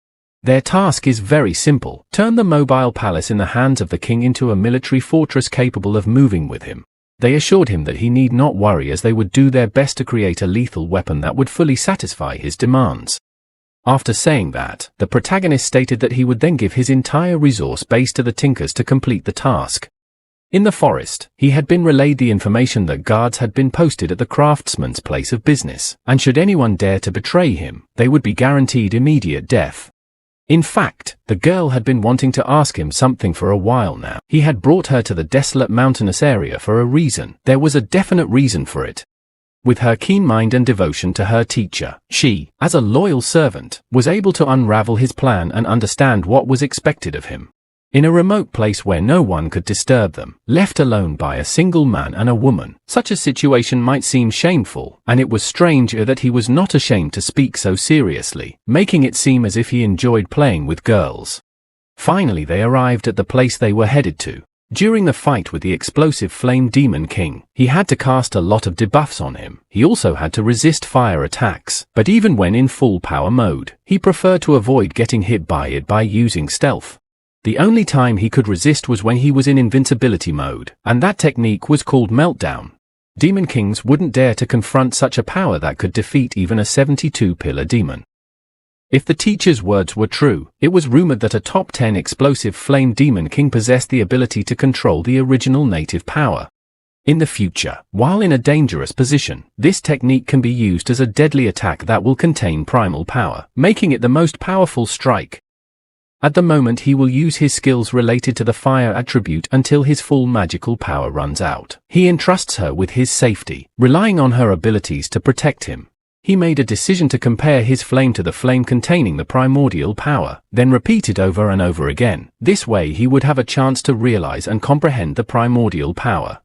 Their task is very simple: turn the mobile palace in the hands of the king into a military fortress capable of moving with him. They assured him that he need not worry as they would do their best to create a lethal weapon that would fully satisfy his demands. After saying that, the protagonist stated that he would then give his entire resource base to the Tinkers to complete the task. In the forest, he had been relayed the information that guards had been posted at the craftsman's place of business, and should anyone dare to betray him, they would be guaranteed immediate death. In fact, the girl had been wanting to ask him something for a while now. He had brought her to the desolate mountainous area for a reason. There was a definite reason for it. With her keen mind and devotion to her teacher, she, as a loyal servant, was able to unravel his plan and understand what was expected of him. In a remote place where no one could disturb them, left alone by a single man and a woman, such a situation might seem shameful, and it was strange that he was not ashamed to speak so seriously, making it seem as if he enjoyed playing with girls. Finally they arrived at the place they were headed to. During the fight with the explosive Flame Demon King, he had to cast a lot of debuffs on him. He also had to resist fire attacks, but even when in full power mode, he preferred to avoid getting hit by it by using stealth. The only time he could resist was when he was in invincibility mode, and that technique was called Meltdown. Demon Kings wouldn't dare to confront such a power that could defeat even a 72-pillar demon. If the teacher's words were true, it was rumored that a top 10 explosive Flame Demon King possessed the ability to control the original native power. In the future, while in a dangerous position, this technique can be used as a deadly attack that will contain primal power, making it the most powerful strike. At the moment he will use his skills related to the fire attribute until his full magical power runs out. He entrusts her with his safety, relying on her abilities to protect him. He made a decision to compare his flame to the flame containing the primordial power, then repeat it over and over again. This way he would have a chance to realize and comprehend the primordial power.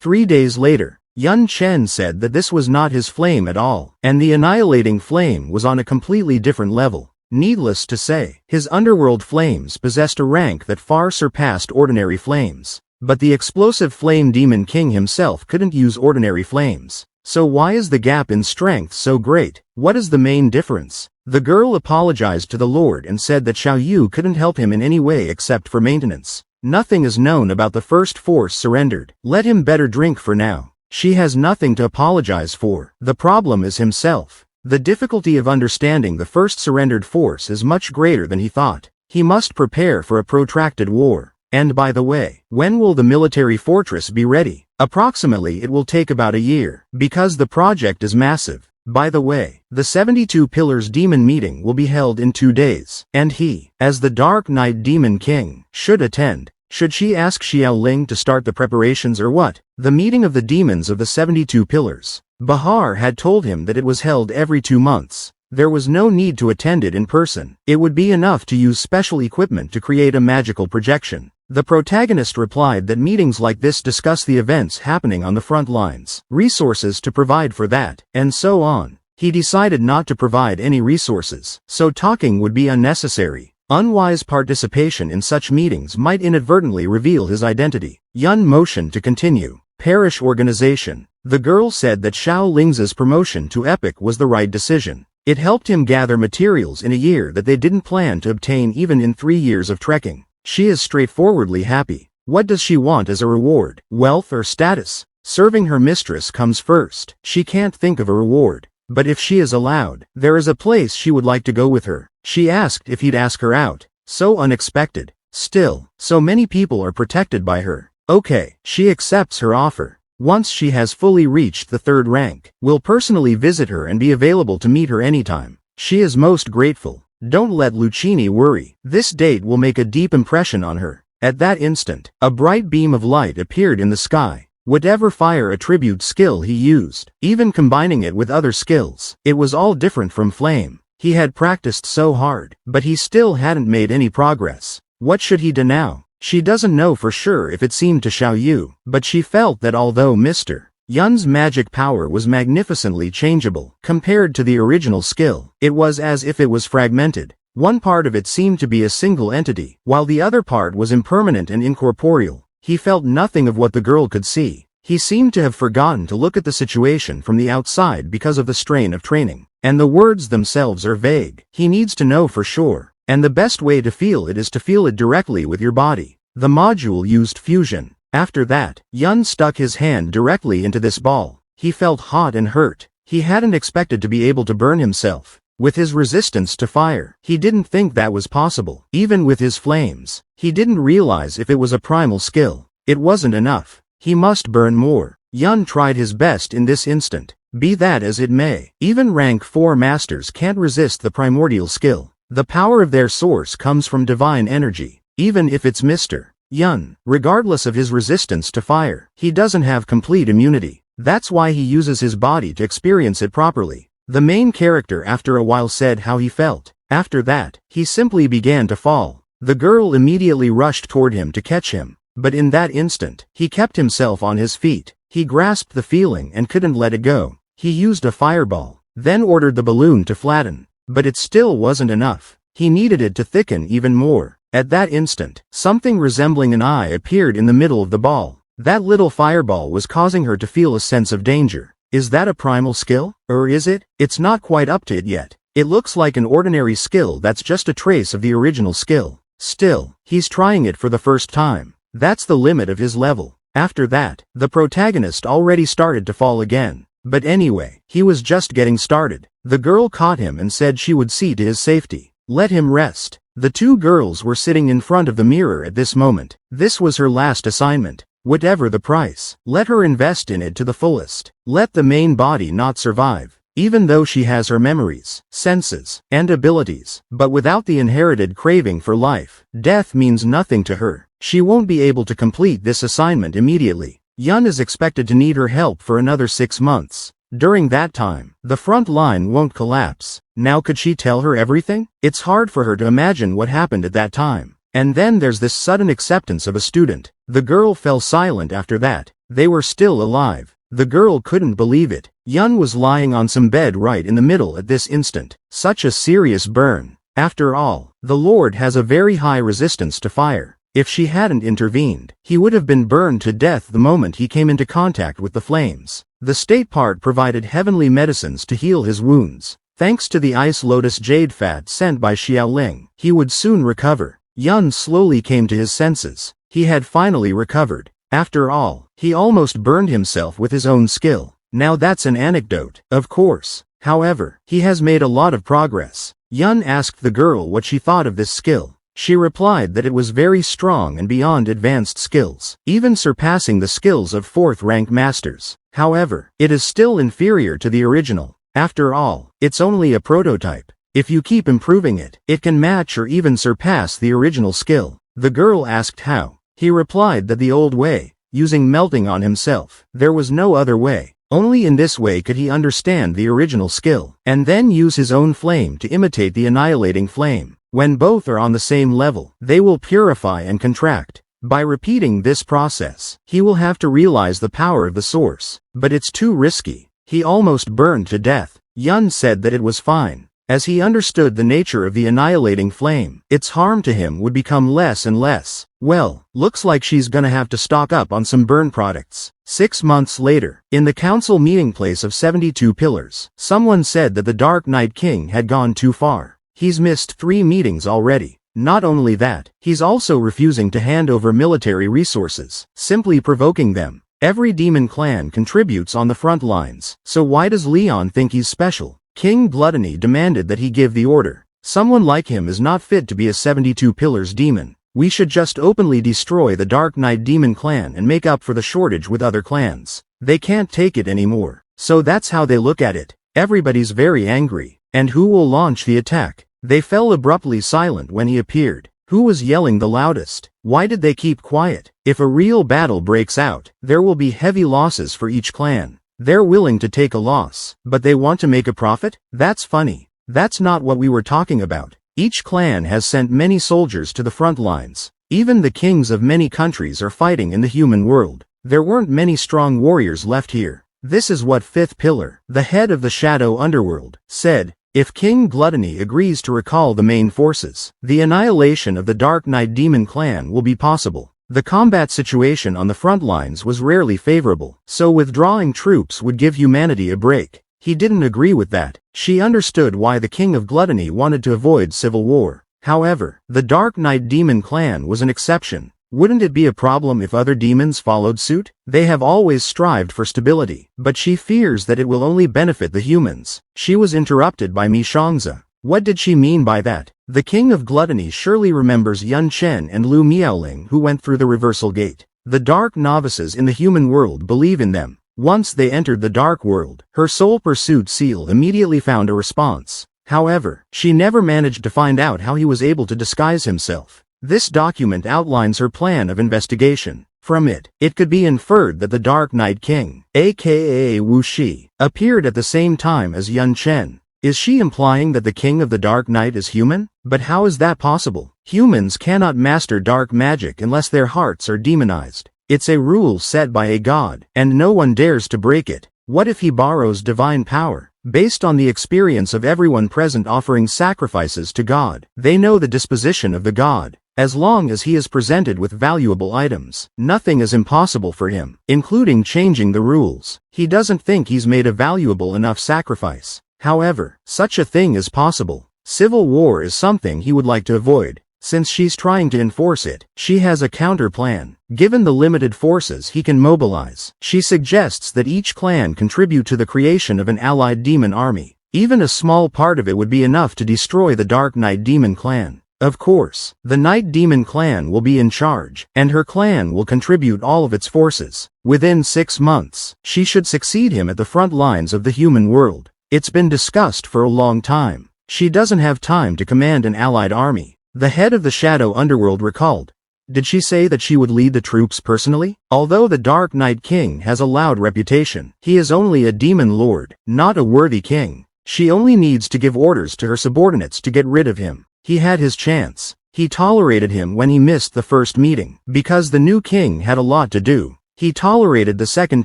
3 days later, Yun Chen said that this was not his flame at all, and the annihilating flame was on a completely different level. Needless to say, his underworld flames possessed a rank that far surpassed ordinary flames. But the explosive Flame Demon King himself couldn't use ordinary flames. So why is the gap in strength so great? What is the main difference? The girl apologized to the Lord and said that Xiao Yu couldn't help him in any way except for maintenance. Nothing is known about the first force surrendered. Let him better drink for now. She has nothing to apologize for. The problem is himself. The difficulty of understanding the first surrendered force is much greater than he thought. He must prepare for a protracted war. And by the way, when will the military fortress be ready? Approximately it will take about a year, because the project is massive. By the way, the 72 Pillars Demon meeting will be held in 2 days, and he, as the Dark Knight Demon King, should attend. Should she ask Xiao Ling to start the preparations or what? The meeting of the demons of the 72 Pillars. Bahar had told him that it was held every 2 months. There was no need to attend it in person. It would be enough to use special equipment to create a magical projection. The protagonist replied that meetings like this discuss the events happening on the front lines, resources to provide for that, and so on. He decided not to provide any resources, so talking would be unnecessary. Unwise participation in such meetings might inadvertently reveal his identity. Yun motioned to continue. Parish organization. The girl said that Xiao Ling's promotion to epic was the right decision. It helped him gather materials in a year that they didn't plan to obtain even in 3 years of trekking. She is straightforwardly happy. What does she want as a reward? Wealth or status? Serving her mistress comes first. She can't think of a reward. But if she is allowed, there is a place she would like to go with her. She asked if he'd ask her out. So unexpected. Still, so many people are protected by her. Okay, she accepts her offer. Once she has fully reached the 3rd rank, will personally visit her and be available to meet her anytime. She is most grateful. Don't let Lucchini worry. This date will make a deep impression on her. At that instant, a bright beam of light appeared in the sky. Whatever fire attribute skill he used, even combining it with other skills, it was all different from flame. He had practiced so hard, but he still hadn't made any progress. What should he do now? She doesn't know for sure if it seemed to Xiao Yu, but she felt that although Mr. Yun's magic power was magnificently changeable compared to the original skill, it was as if it was fragmented. One part of it seemed to be a single entity, while the other part was impermanent and incorporeal. He felt nothing of what the girl could see. He seemed to have forgotten to look at the situation from the outside because of the strain of training. And the words themselves are vague. He needs to know for sure. And the best way to feel it is to feel it directly with your body. The module used fusion. After that, Yun stuck his hand directly into this ball. He felt hot and hurt. He hadn't expected to be able to burn himself. With his resistance to fire, he didn't think that was possible. Even with his flames, he didn't realize if it was a primal skill. It wasn't enough. He must burn more. Yun tried his best in this instant. Be that as it may, even rank 4 masters can't resist the primordial skill. The power of their source comes from divine energy, even if it's Mr. Yun. Regardless of his resistance to fire, he doesn't have complete immunity. That's why he uses his body to experience it properly. The main character after a while said how he felt. After that, he simply began to fall. The girl immediately rushed toward him to catch him, but in that instant, he kept himself on his feet. He grasped the feeling and couldn't let it go. He used a fireball, then ordered the balloon to flatten. But it still wasn't enough. He needed it to thicken even more. At that instant, something resembling an eye appeared in the middle of the ball. That little fireball was causing her to feel a sense of danger. Is that a primal skill? Or is it? It's not quite up to it yet. It looks like an ordinary skill that's just a trace of the original skill. Still, he's trying it for the first time. That's the limit of his level. After that, the protagonist already started to fall again. But anyway, he was just getting started. The girl caught him and said she would see to his safety. Let him rest. The 2 girls were sitting in front of the mirror at this moment. This was her last assignment. Whatever the price, let her invest in it to the fullest. Let the main body not survive. Even though she has her memories, senses, and abilities, but without the inherited craving for life, death means nothing to her. She won't be able to complete this assignment immediately. Yun is expected to need her help for another 6 months. During that time, the front line won't collapse. Now could she tell her everything? It's hard for her to imagine what happened at that time. And then there's this sudden acceptance of a student. The girl fell silent after that. They were still alive. The girl couldn't believe it. Yun was lying on some bed right in the middle at this instant. Such a serious burn. After all, the Lord has a very high resistance to fire. If she hadn't intervened, he would have been burned to death the moment he came into contact with the flames. The state part provided heavenly medicines to heal his wounds. Thanks to the ice lotus jade fat sent by Xiaoling, he would soon recover. Yun slowly came to his senses. He had finally recovered. After all, he almost burned himself with his own skill. Now that's an anecdote, of course. However, he has made a lot of progress. Yun asked the girl what she thought of this skill. She replied that it was very strong and beyond advanced skills, even surpassing the skills of 4th rank masters. However, it is still inferior to the original. After all, it's only a prototype. If you keep improving it, it can match or even surpass the original skill. The girl asked how. He replied that the old way, using melting on himself. There was no other way. Only in this way could he understand the original skill, and then use his own flame to imitate the annihilating flame. When both are on the same level, they will purify and contract. By repeating this process, he will have to realize the power of the source. But it's too risky. He almost burned to death. Yun said that it was fine. As he understood the nature of the annihilating flame, its harm to him would become less and less. Well, looks like she's gonna have to stock up on some burn products. 6 months later, in the council meeting place of 72 pillars, someone said that the Dark Knight King had gone too far. He's missed 3 meetings already. Not only that, he's also refusing to hand over military resources, simply provoking them. Every demon clan contributes on the front lines, so why does Leon think he's special? King Gluttony demanded that he give the order. Someone like him is not fit to be a 72 pillars demon. We should just openly destroy the Dark Knight Demon clan and make up for the shortage with other clans. They can't take it anymore. So that's how they look at it. Everybody's very angry. And who will launch the attack? They fell abruptly silent when he appeared. Who was yelling the loudest? Why did they keep quiet? If a real battle breaks out, there will be heavy losses for each clan. They're willing to take a loss, but they want to make a profit? That's funny. That's not what we were talking about. Each clan has sent many soldiers to the front lines. Even the kings of many countries are fighting in the human world. There weren't many strong warriors left here. This is what Fifth Pillar, the head of the Shadow Underworld, said. If King Gluttony agrees to recall the main forces, the annihilation of the Dark Knight Demon clan will be possible. The combat situation on the front lines was rarely favorable, so withdrawing troops would give humanity a break. He didn't agree with that. She understood why the King of Gluttony wanted to avoid civil war. However, the Dark Knight Demon clan was an exception. Wouldn't it be a problem if other demons followed suit? They have always strived for stability, but she fears that it will only benefit the humans. She was interrupted by Mi Shangzi. What did she mean by that? The King of Gluttony surely remembers Yun Chen and Lu Miaoling who went through the reversal gate. The dark novices in the human world believe in them. Once they entered the dark world, her soul pursuit seal immediately found a response. However, she never managed to find out how he was able to disguise himself. This document outlines her plan of investigation. From it, it could be inferred that the Dark Knight King, aka Wu Shi, appeared at the same time as Yun Chen. Is she implying that the King of the Dark Knight is human? But how is that possible? Humans cannot master dark magic unless their hearts are demonized. It's a rule set by a god, and no one dares to break it. What if he borrows divine power? Based on the experience of everyone present offering sacrifices to God, they know the disposition of the god. As long as he is presented with valuable items, nothing is impossible for him, including changing the rules. He doesn't think he's made a valuable enough sacrifice. However, such a thing is possible. Civil war is something he would like to avoid. Since she's trying to enforce it, she has a counter plan. Given the limited forces he can mobilize, she suggests that each clan contribute to the creation of an allied demon army. Even a small part of it would be enough to destroy the Dark Knight Demon clan. Of course, the Night Demon clan will be in charge, and her clan will contribute all of its forces. Within 6 months, she should succeed him at the front lines of the human world. It's been discussed for a long time. She doesn't have time to command an allied army. The head of the Shadow Underworld recalled. Did she say that she would lead the troops personally? Although the Dark Knight King has a loud reputation, he is only a demon lord, not a worthy king. She only needs to give orders to her subordinates to get rid of him. He had his chance. He tolerated him when he missed the first meeting, because the new king had a lot to do. He tolerated the second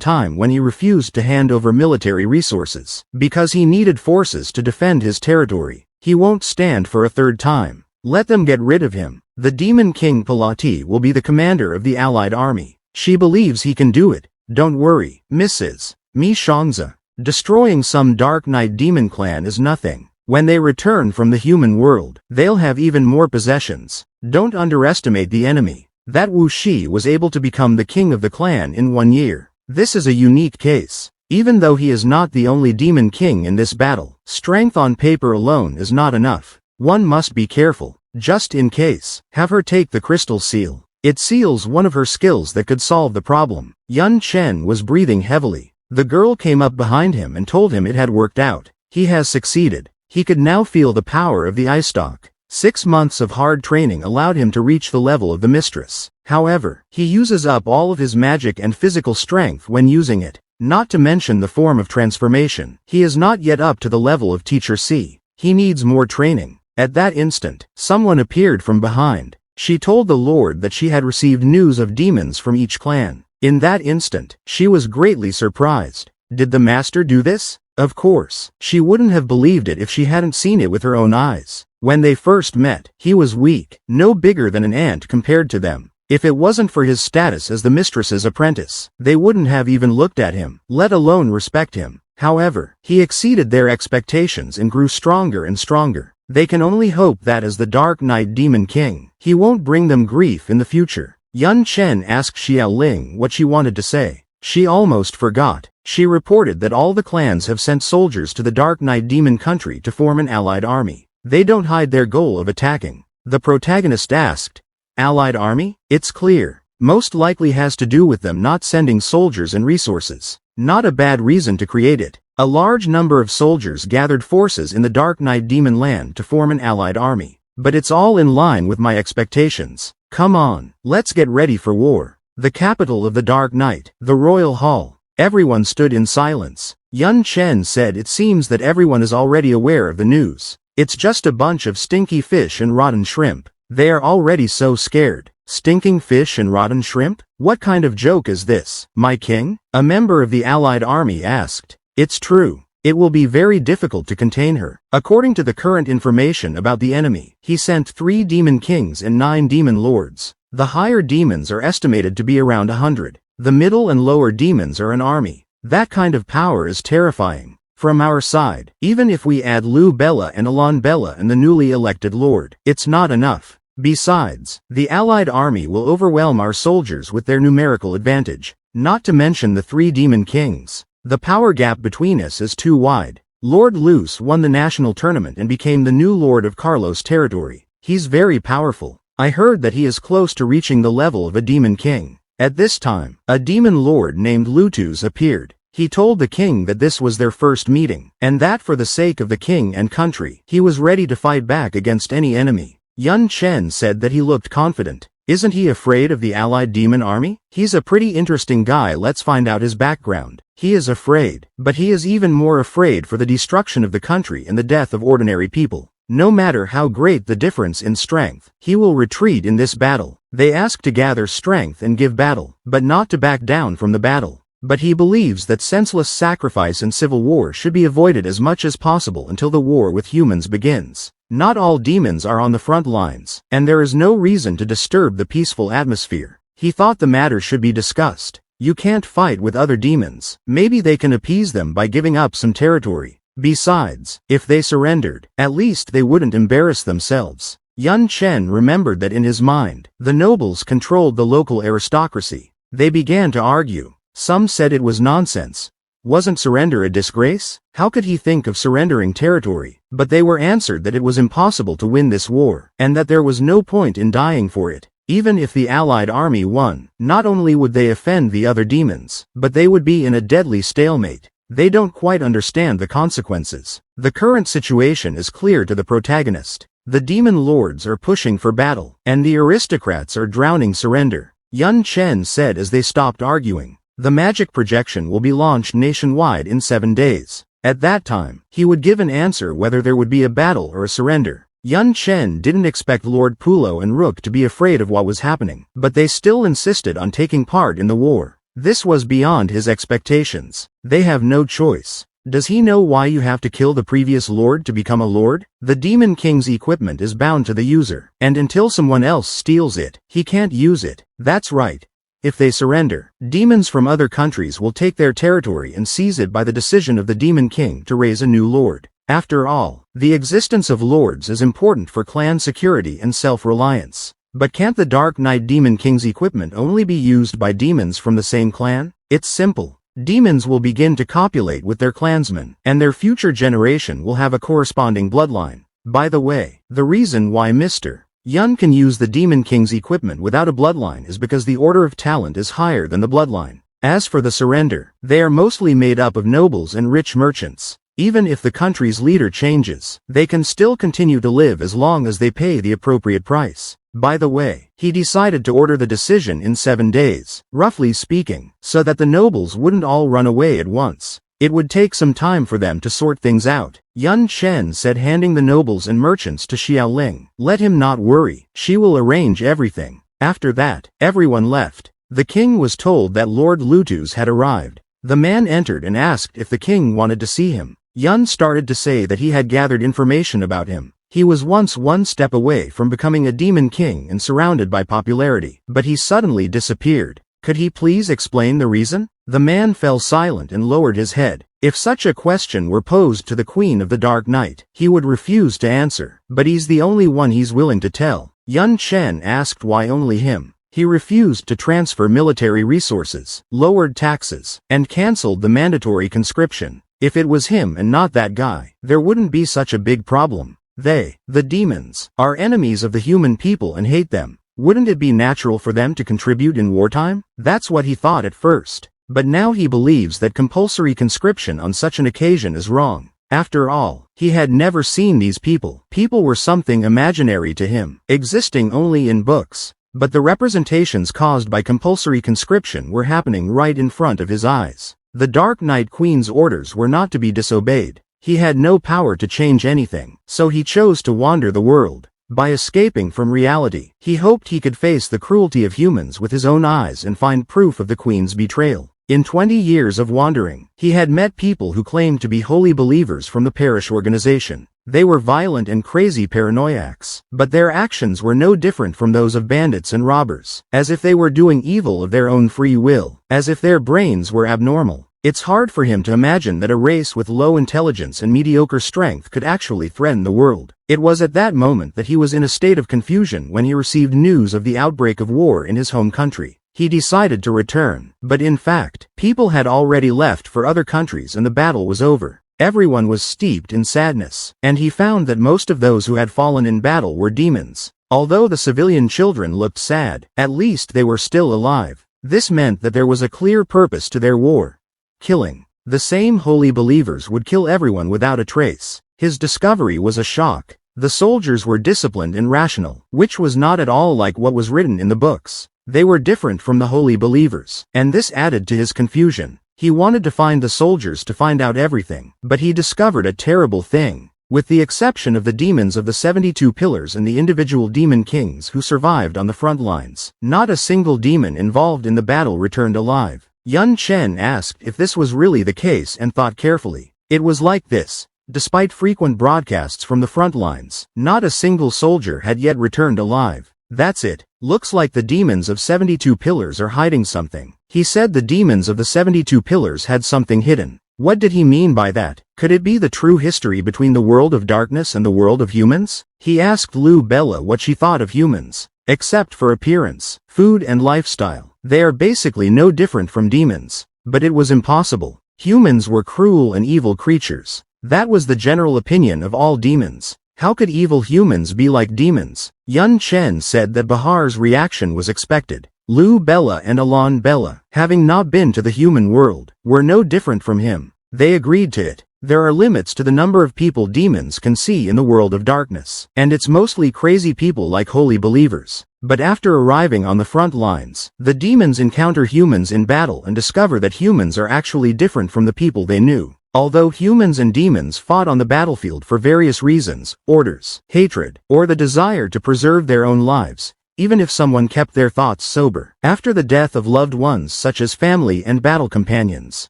time when he refused to hand over military resources, because he needed forces to defend his territory. He won't stand for a third time. Let them get rid of him. The Demon King Pilati will be the commander of the allied army. She believes he can do it. Don't worry, Mrs. Mi Shangzi. Destroying some Dark Knight Demon clan is nothing. When they return from the human world, they'll have even more possessions. Don't underestimate the enemy. That Wu Shi was able to become the king of the clan in 1 year. This is a unique case. Even though he is not the only demon king in this battle, strength on paper alone is not enough. One must be careful. Just in case, have her take the crystal seal. It seals one of her skills that could solve the problem. Yun Chen was breathing heavily. The girl came up behind him and told him it had worked out. He has succeeded. He could now feel the power of the eye stalk. 6 months of hard training allowed him to reach the level of the mistress. However, he uses up all of his magic and physical strength when using it. Not to mention the form of transformation. He is not yet up to the level of Teacher C. He needs more training. At that instant, someone appeared from behind. She told the Lord that she had received news of demons from each clan. In that instant, she was greatly surprised. Did the master do this? Of course, she wouldn't have believed it if she hadn't seen it with her own eyes. When they first met, he was weak, no bigger than an ant compared to them. If it wasn't for his status as the mistress's apprentice, they wouldn't have even looked at him, let alone respect him. However, he exceeded their expectations and grew stronger and stronger. They can only hope that as the Dark Knight Demon King, he won't bring them grief in the future. Yun Chen asked Xiaoling what she wanted to say. She almost forgot. She reported that all the clans have sent soldiers to the Dark Knight Demon country to form an allied army. They don't hide their goal of attacking. The protagonist asked, "Allied army? It's clear. Most likely has to do with them not sending soldiers and resources. Not a bad reason to create it. A large number of soldiers gathered forces in the Dark Knight Demon land to form an allied army. But it's all in line with my expectations. Come on, let's get ready for war." The capital of the Dark Knight, the Royal Hall. Everyone stood in silence. Yun Chen said it seems that everyone is already aware of the news. It's just a bunch of stinky fish and rotten shrimp. They are already so scared. Stinking fish and rotten shrimp? What kind of joke is this, my king? A member of the allied army asked. It's true. It will be very difficult to contain her. According to the current information about the enemy, he sent 3 demon kings and 9 demon lords. The higher demons are estimated to be around 100. The middle and lower demons are an army. That kind of power is terrifying. From our side, even if we add Lu Bella and Alon Bella and the newly elected lord, it's not enough. Besides, the allied army will overwhelm our soldiers with their numerical advantage. Not to mention the 3 demon kings. The power gap between us is too wide. Lord Luce won the national tournament and became the new lord of Carlos territory. He's very powerful. I heard that he is close to reaching the level of a demon king. At this time, a demon lord named Lutus appeared. He told the king that this was their first meeting, and that for the sake of the king and country, he was ready to fight back against any enemy. Yun Chen said that he looked confident. Isn't he afraid of the allied demon army? He's a pretty interesting guy. Let's find out his background. He is afraid, but he is even more afraid for the destruction of the country and the death of ordinary people. No matter how great the difference in strength, he will retreat in this battle. They ask to gather strength and give battle, but not to back down from the battle. But he believes that senseless sacrifice and civil war should be avoided as much as possible until the war with humans begins. Not all demons are on the front lines, and there is no reason to disturb the peaceful atmosphere. He thought the matter should be discussed. You can't fight with other demons. Maybe they can appease them by giving up some territory. Besides, if they surrendered, at least they wouldn't embarrass themselves. Yun Chen remembered that in his mind, the nobles controlled the local aristocracy. They began to argue. Some said it was nonsense. Wasn't surrender a disgrace? How could he think of surrendering territory? But they were answered that it was impossible to win this war, and that there was no point in dying for it. Even if the allied army won, not only would they offend the other demons, but they would be in a deadly stalemate. They don't quite understand the consequences. The current situation is clear to the protagonist. The demon lords are pushing for battle, and the aristocrats are drowning surrender. Yun Chen said as they stopped arguing. The magic projection will be launched nationwide in 7 days. At that time, he would give an answer whether there would be a battle or a surrender. Yun Chen didn't expect Lord Pulo and Rook to be afraid of what was happening, but they still insisted on taking part in the war. This was beyond his expectations. They have no choice. Does he know why you have to kill the previous lord to become a lord? The Demon King's equipment is bound to the user, and until someone else steals it, he can't use it. That's right. If they surrender, demons from other countries will take their territory and seize it by the decision of the Demon King to raise a new lord. After all, the existence of lords is important for clan security and self-reliance. But can't the Dark Knight Demon King's equipment only be used by demons from the same clan? It's simple. Demons will begin to copulate with their clansmen, and their future generation will have a corresponding bloodline. By the way, the reason why Mr. Yun can use the Demon King's equipment without a bloodline is because the order of talent is higher than the bloodline. As for the surrender, they are mostly made up of nobles and rich merchants. Even if the country's leader changes, they can still continue to live as long as they pay the appropriate price. By the way, he decided to order the decision in 7 days, roughly speaking, so that the nobles wouldn't all run away at once. It would take some time for them to sort things out. Yun Chen said, handing the nobles and merchants to Xiaoling. Let him not worry, she will arrange everything. After that, everyone left. The king was told that Lord Lutus had arrived. The man entered and asked if the king wanted to see him. Yun started to say that he had gathered information about him. He was once one step away from becoming a demon king and surrounded by popularity, but he suddenly disappeared. Could he please explain the reason? The man fell silent and lowered his head. If such a question were posed to the Queen of the Dark Night, he would refuse to answer, but he's the only one he's willing to tell. Yun Chen asked why only him. He refused to transfer military resources, lowered taxes, and cancelled the mandatory conscription. If it was him and not that guy, there wouldn't be such a big problem. They, the demons, are enemies of the human people and hate them. Wouldn't it be natural for them to contribute in wartime? That's what he thought at first. But now he believes that compulsory conscription on such an occasion is wrong. After all, he had never seen these people. People were something imaginary to him, existing only in books. But the representations caused by compulsory conscription were happening right in front of his eyes. The Dark Knight Queen's orders were not to be disobeyed. He had no power to change anything, so he chose to wander the world. By escaping from reality, he hoped he could face the cruelty of humans with his own eyes and find proof of the Queen's betrayal. In 20 years of wandering, he had met people who claimed to be holy believers from the parish organization. They were violent and crazy paranoiacs, but their actions were no different from those of bandits and robbers, as if they were doing evil of their own free will, as if their brains were abnormal. It's hard for him to imagine that a race with low intelligence and mediocre strength could actually threaten the world. It was at that moment that he was in a state of confusion when he received news of the outbreak of war in his home country. He decided to return, but in fact, people had already left for other countries and the battle was over. Everyone was steeped in sadness, and he found that most of those who had fallen in battle were demons. Although the civilian children looked sad, at least they were still alive. This meant that there was a clear purpose to their war. Killing. The same holy believers would kill everyone without a trace. His discovery was a shock. The soldiers were disciplined and rational, which was not at all like what was written in the books. They were different from the holy believers, and this added to his confusion. He wanted to find the soldiers to find out everything, but he discovered a terrible thing. With the exception of the demons of the 72 pillars and the individual demon kings who survived on the front lines, not a single demon involved in the battle returned alive. Yun Chen asked if this was really the case and thought carefully. It was like this. Despite frequent broadcasts from the front lines, not a single soldier had yet returned alive. That's it. Looks like the demons of 72 pillars are hiding something. He said the demons of the 72 pillars had something hidden. What did he mean by that? Could it be the true history between the world of darkness and the world of humans? He asked Lu Bella what she thought of humans. Except for appearance, food and lifestyle, they are basically no different from demons. But it was impossible. Humans were cruel and evil creatures. That was the general opinion of all demons. How could evil humans be like demons? Yun Chen said that Bahar's reaction was expected. Lu Bella and Alan Bella, having not been to the human world, were no different from him. They agreed to it. There are limits to the number of people demons can see in the world of darkness, and it's mostly crazy people like holy believers. But after arriving on the front lines, the demons encounter humans in battle and discover that humans are actually different from the people they knew. Although humans and demons fought on the battlefield for various reasons, orders, hatred, or the desire to preserve their own lives, even if someone kept their thoughts sober. After the death of loved ones such as family and battle companions,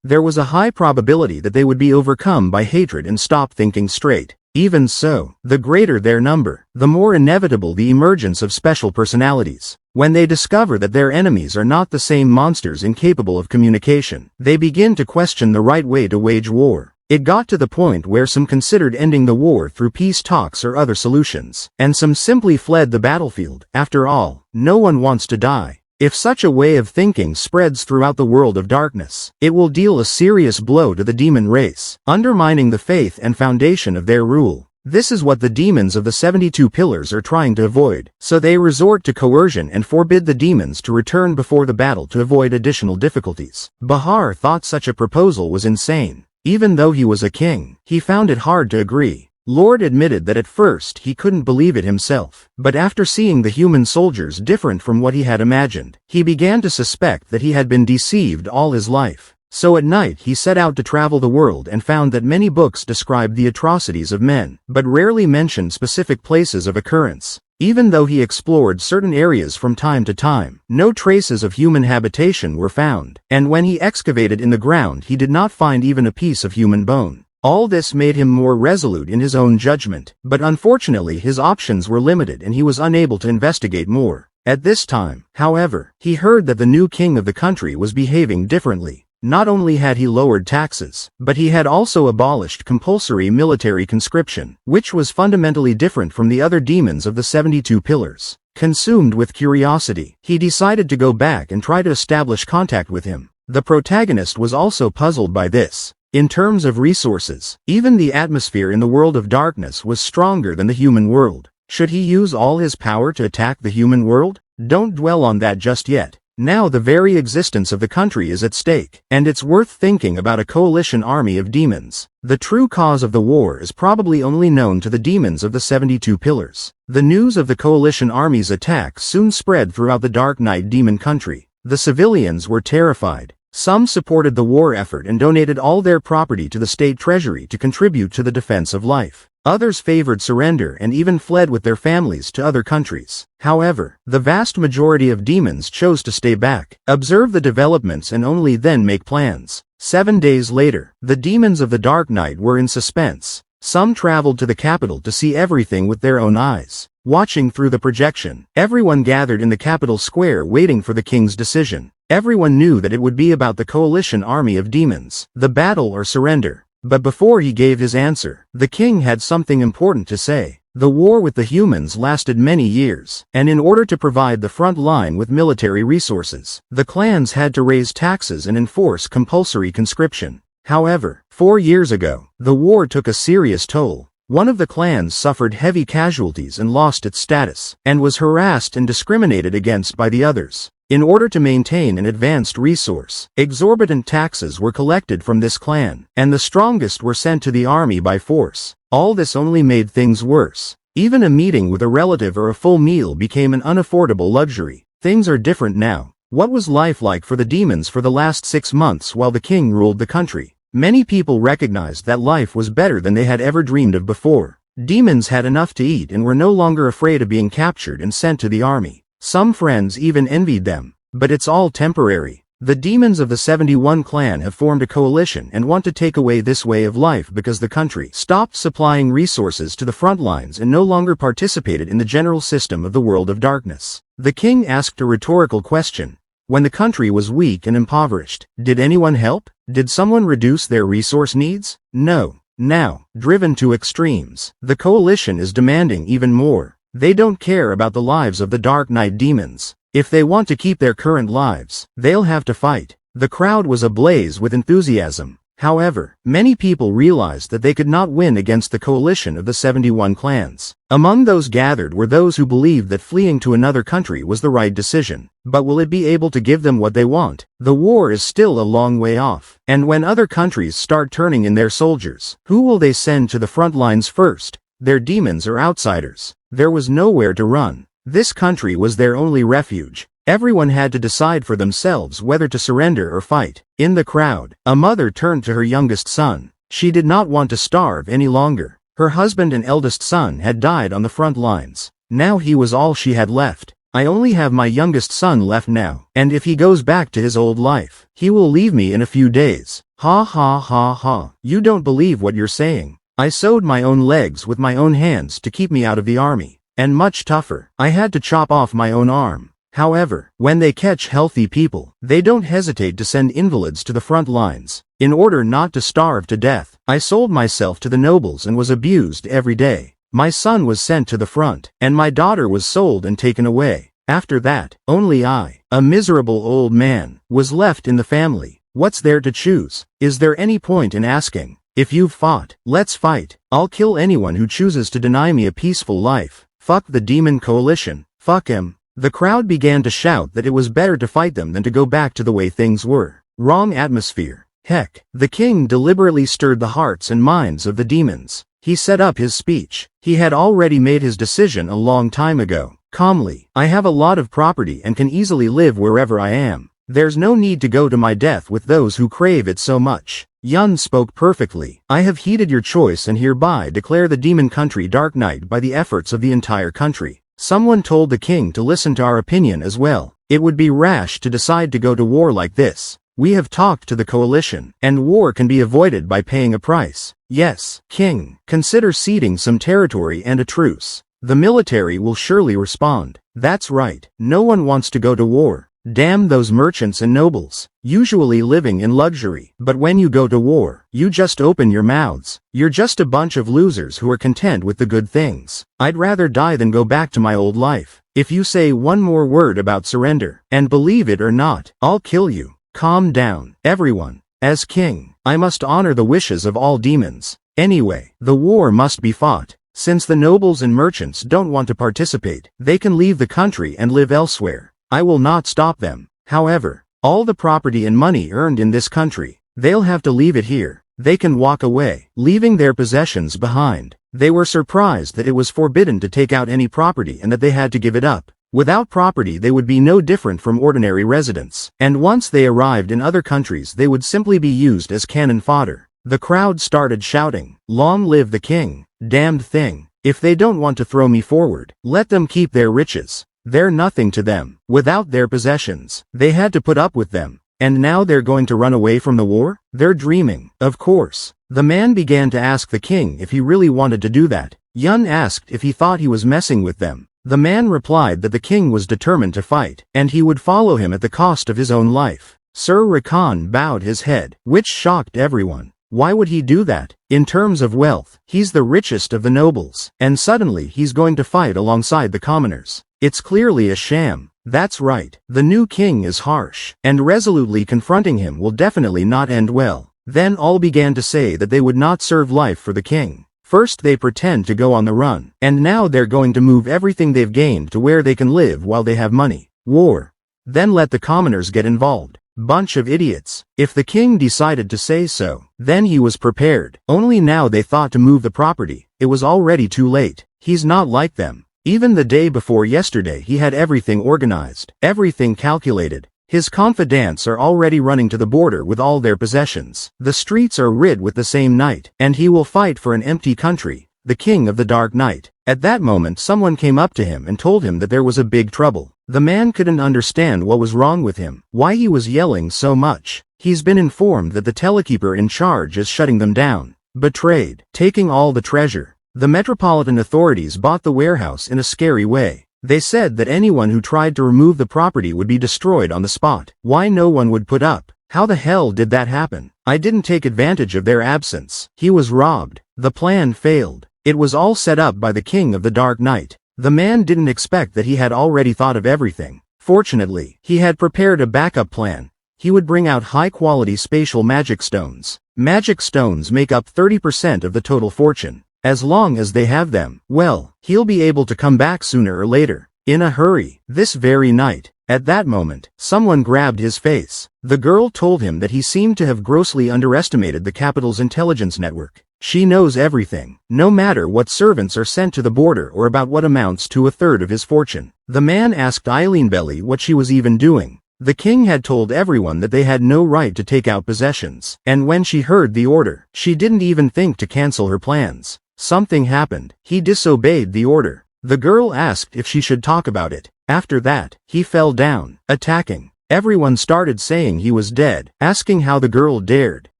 there was a high probability that they would be overcome by hatred and stop thinking straight. Even so, the greater their number, the more inevitable the emergence of special personalities. When they discover that their enemies are not the same monsters incapable of communication, they begin to question the right way to wage war. It got to the point where some considered ending the war through peace talks or other solutions, and some simply fled the battlefield. After all, no one wants to die. If such a way of thinking spreads throughout the world of darkness, it will deal a serious blow to the demon race, undermining the faith and foundation of their rule. This is what the demons of the 72 pillars are trying to avoid, so they resort to coercion and forbid the demons to return before the battle to avoid additional difficulties. Bahar thought such a proposal was insane. Even though he was a king, he found it hard to agree. Lord admitted that at first he couldn't believe it himself, but after seeing the human soldiers different from what he had imagined, he began to suspect that he had been deceived all his life. So at night he set out to travel the world and found that many books described the atrocities of men, but rarely mentioned specific places of occurrence. Even though he explored certain areas from time to time, no traces of human habitation were found, and when he excavated in the ground he did not find even a piece of human bone. All this made him more resolute in his own judgment, but unfortunately his options were limited and he was unable to investigate more. At this time, however, he heard that the new king of the country was behaving differently. Not only had he lowered taxes, but he had also abolished compulsory military conscription, which was fundamentally different from the other demons of the 72 pillars. Consumed with curiosity, he decided to go back and try to establish contact with him. The protagonist was also puzzled by this. In terms of resources, even the atmosphere in the world of darkness was stronger than the human world. Should he use all his power to attack the human world? Don't dwell on that just yet. Now the very existence of the country is at stake, and it's worth thinking about a coalition army of demons. The true cause of the war is probably only known to the demons of the 72 pillars. The news of the coalition army's attack soon spread throughout the Dark Knight demon country. The civilians were terrified. Some supported the war effort and donated all their property to the state treasury to contribute to the defense of life. Others favored surrender and even fled with their families to other countries. However, the vast majority of demons chose to stay back, observe the developments and only then make plans. 7 days later, the demons of the Dark Knight were in suspense. Some traveled to the capital to see everything with their own eyes. Watching through the projection, everyone gathered in the capital square waiting for the king's decision. Everyone knew that it would be about the coalition army of demons, the battle or surrender. But before he gave his answer, the king had something important to say. The war with the humans lasted many years, and in order to provide the front line with military resources, the clans had to raise taxes and enforce compulsory conscription. However, 4 years ago, the war took a serious toll. One of the clans suffered heavy casualties and lost its status, and was harassed and discriminated against by the others. In order to maintain an advanced resource, exorbitant taxes were collected from this clan, and the strongest were sent to the army by force. All this only made things worse. Even a meeting with a relative or a full meal became an unaffordable luxury. Things are different now. What was life like for the demons for the last 6 months while the king ruled the country? Many people recognized that life was better than they had ever dreamed of before. Demons had enough to eat and were no longer afraid of being captured and sent to the army. Some friends even envied them. But it's all temporary. The demons of the 71 clan have formed a coalition and want to take away this way of life because the country stopped supplying resources to the front lines and no longer participated in the general system of the world of darkness. The king asked a rhetorical question. When the country was weak and impoverished, did anyone help? Did someone reduce their resource needs? No. Now, driven to extremes, the coalition is demanding even more. They don't care about the lives of the Dark Knight demons. If they want to keep their current lives, they'll have to fight. The crowd was ablaze with enthusiasm. However, many people realized that they could not win against the coalition of the 71 clans. Among those gathered were those who believed that fleeing to another country was the right decision. But will it be able to give them what they want? The war is still a long way off. And when other countries start turning in their soldiers, who will they send to the front lines first? Their demons or outsiders? There was nowhere to run. This country was their only refuge. Everyone had to decide for themselves whether to surrender or fight. In the crowd, a mother turned to her youngest son. She did not want to starve any longer. Her husband and eldest son had died on the front lines. Now he was all she had left. I only have my youngest son left now, and if he goes back to his old life, he will leave me in a few days. Ha ha ha ha. You don't believe what you're saying. I sewed my own legs with my own hands to keep me out of the army. And much tougher, I had to chop off my own arm. However, when they catch healthy people, they don't hesitate to send invalids to the front lines. In order not to starve to death, I sold myself to the nobles and was abused every day. My son was sent to the front, and my daughter was sold and taken away. After that, only I, a miserable old man, was left in the family. What's there to choose? Is there any point in asking? If you've fought, let's fight. I'll kill anyone who chooses to deny me a peaceful life. Fuck the demon coalition. Fuck him. The crowd began to shout that it was better to fight them than to go back to the way things were. Wrong atmosphere. Heck, the king deliberately stirred the hearts and minds of the demons. He set up his speech. He had already made his decision a long time ago. Calmly, I have a lot of property and can easily live wherever I am. There's no need to go to my death with those who crave it so much. Yun spoke perfectly. I have heeded your choice and hereby declare the demon country Dark Knight by the efforts of the entire country. Someone told the king to listen to our opinion as well. It would be rash to decide to go to war like this. We have talked to the coalition, and war can be avoided by paying a price. Yes, King, consider ceding some territory and a truce. The military will surely respond. That's right, no one wants to go to war. Damn those merchants and nobles, usually living in luxury. But when you go to war, you just open your mouths. You're just a bunch of losers who are content with the good things. I'd rather die than go back to my old life. If you say one more word about surrender, and believe it or not, I'll kill you. Calm down, everyone. As king, I must honor the wishes of all demons. Anyway, the war must be fought. Since the nobles and merchants don't want to participate, they can leave the country and live elsewhere. I will not stop them. However, all the property and money earned in this country, they'll have to leave it here. They can walk away, leaving their possessions behind. They were surprised that it was forbidden to take out any property and that they had to give it up. Without property they would be no different from ordinary residents, and once they arrived in other countries they would simply be used as cannon fodder. The crowd started shouting, "Long live the king, damned thing. If they don't want to throw me forward, let them keep their riches. They're nothing to them. Without their possessions, they had to put up with them. And now they're going to run away from the war? They're dreaming." Of course. The man began to ask the king if he really wanted to do that. Yun asked if he thought he was messing with them. The man replied that the king was determined to fight, and he would follow him at the cost of his own life. Sir Rakan bowed his head, which shocked everyone. Why would he do that? In terms of wealth, he's the richest of the nobles, and suddenly he's going to fight alongside the commoners. It's clearly a sham. That's right, the new king is harsh, and resolutely confronting him will definitely not end well. Then all began to say that they would not serve life for the king. First they pretend to go on the run, and now they're going to move everything they've gained to where they can live while they have money. War. Then let the commoners get involved. Bunch of idiots. If the king decided to say so, then he was prepared. Only now they thought to move the property. It was already too late. He's not like them. Even the day before yesterday he had everything organized, everything calculated. His confidants are already running to the border with all their possessions. The streets are rid with the same night, and he will fight for an empty country, the king of the dark night. At that moment someone came up to him and told him that there was a big trouble. The man couldn't understand what was wrong with him, why he was yelling so much. He's been informed that the telekeeper in charge is shutting them down. Betrayed, taking all the treasure. The metropolitan authorities bought the warehouse in a scary way. They said that anyone who tried to remove the property would be destroyed on the spot. Why no one would put up? How the hell did that happen? I didn't take advantage of their absence. He was robbed. The plan failed. It was all set up by the king of the dark night. The man didn't expect that he had already thought of everything. Fortunately, he had prepared a backup plan. He would bring out high-quality spatial magic stones. Magic stones make up 30% of the total fortune. As long as they have them, well, he'll be able to come back sooner or later. In a hurry, this very night. At that moment, someone grabbed his face. The girl told him that he seemed to have grossly underestimated the capital's intelligence network. She knows everything, no matter what servants are sent to the border or about what amounts to a third of his fortune. The man asked Eileen Belly what she was even doing. The king had told everyone that they had no right to take out possessions, and when she heard the order, she didn't even think to cancel her plans. Something happened. He disobeyed the order. The girl asked if she should talk about it. After that, he fell down, attacking. Everyone started saying he was dead, asking how the girl dared.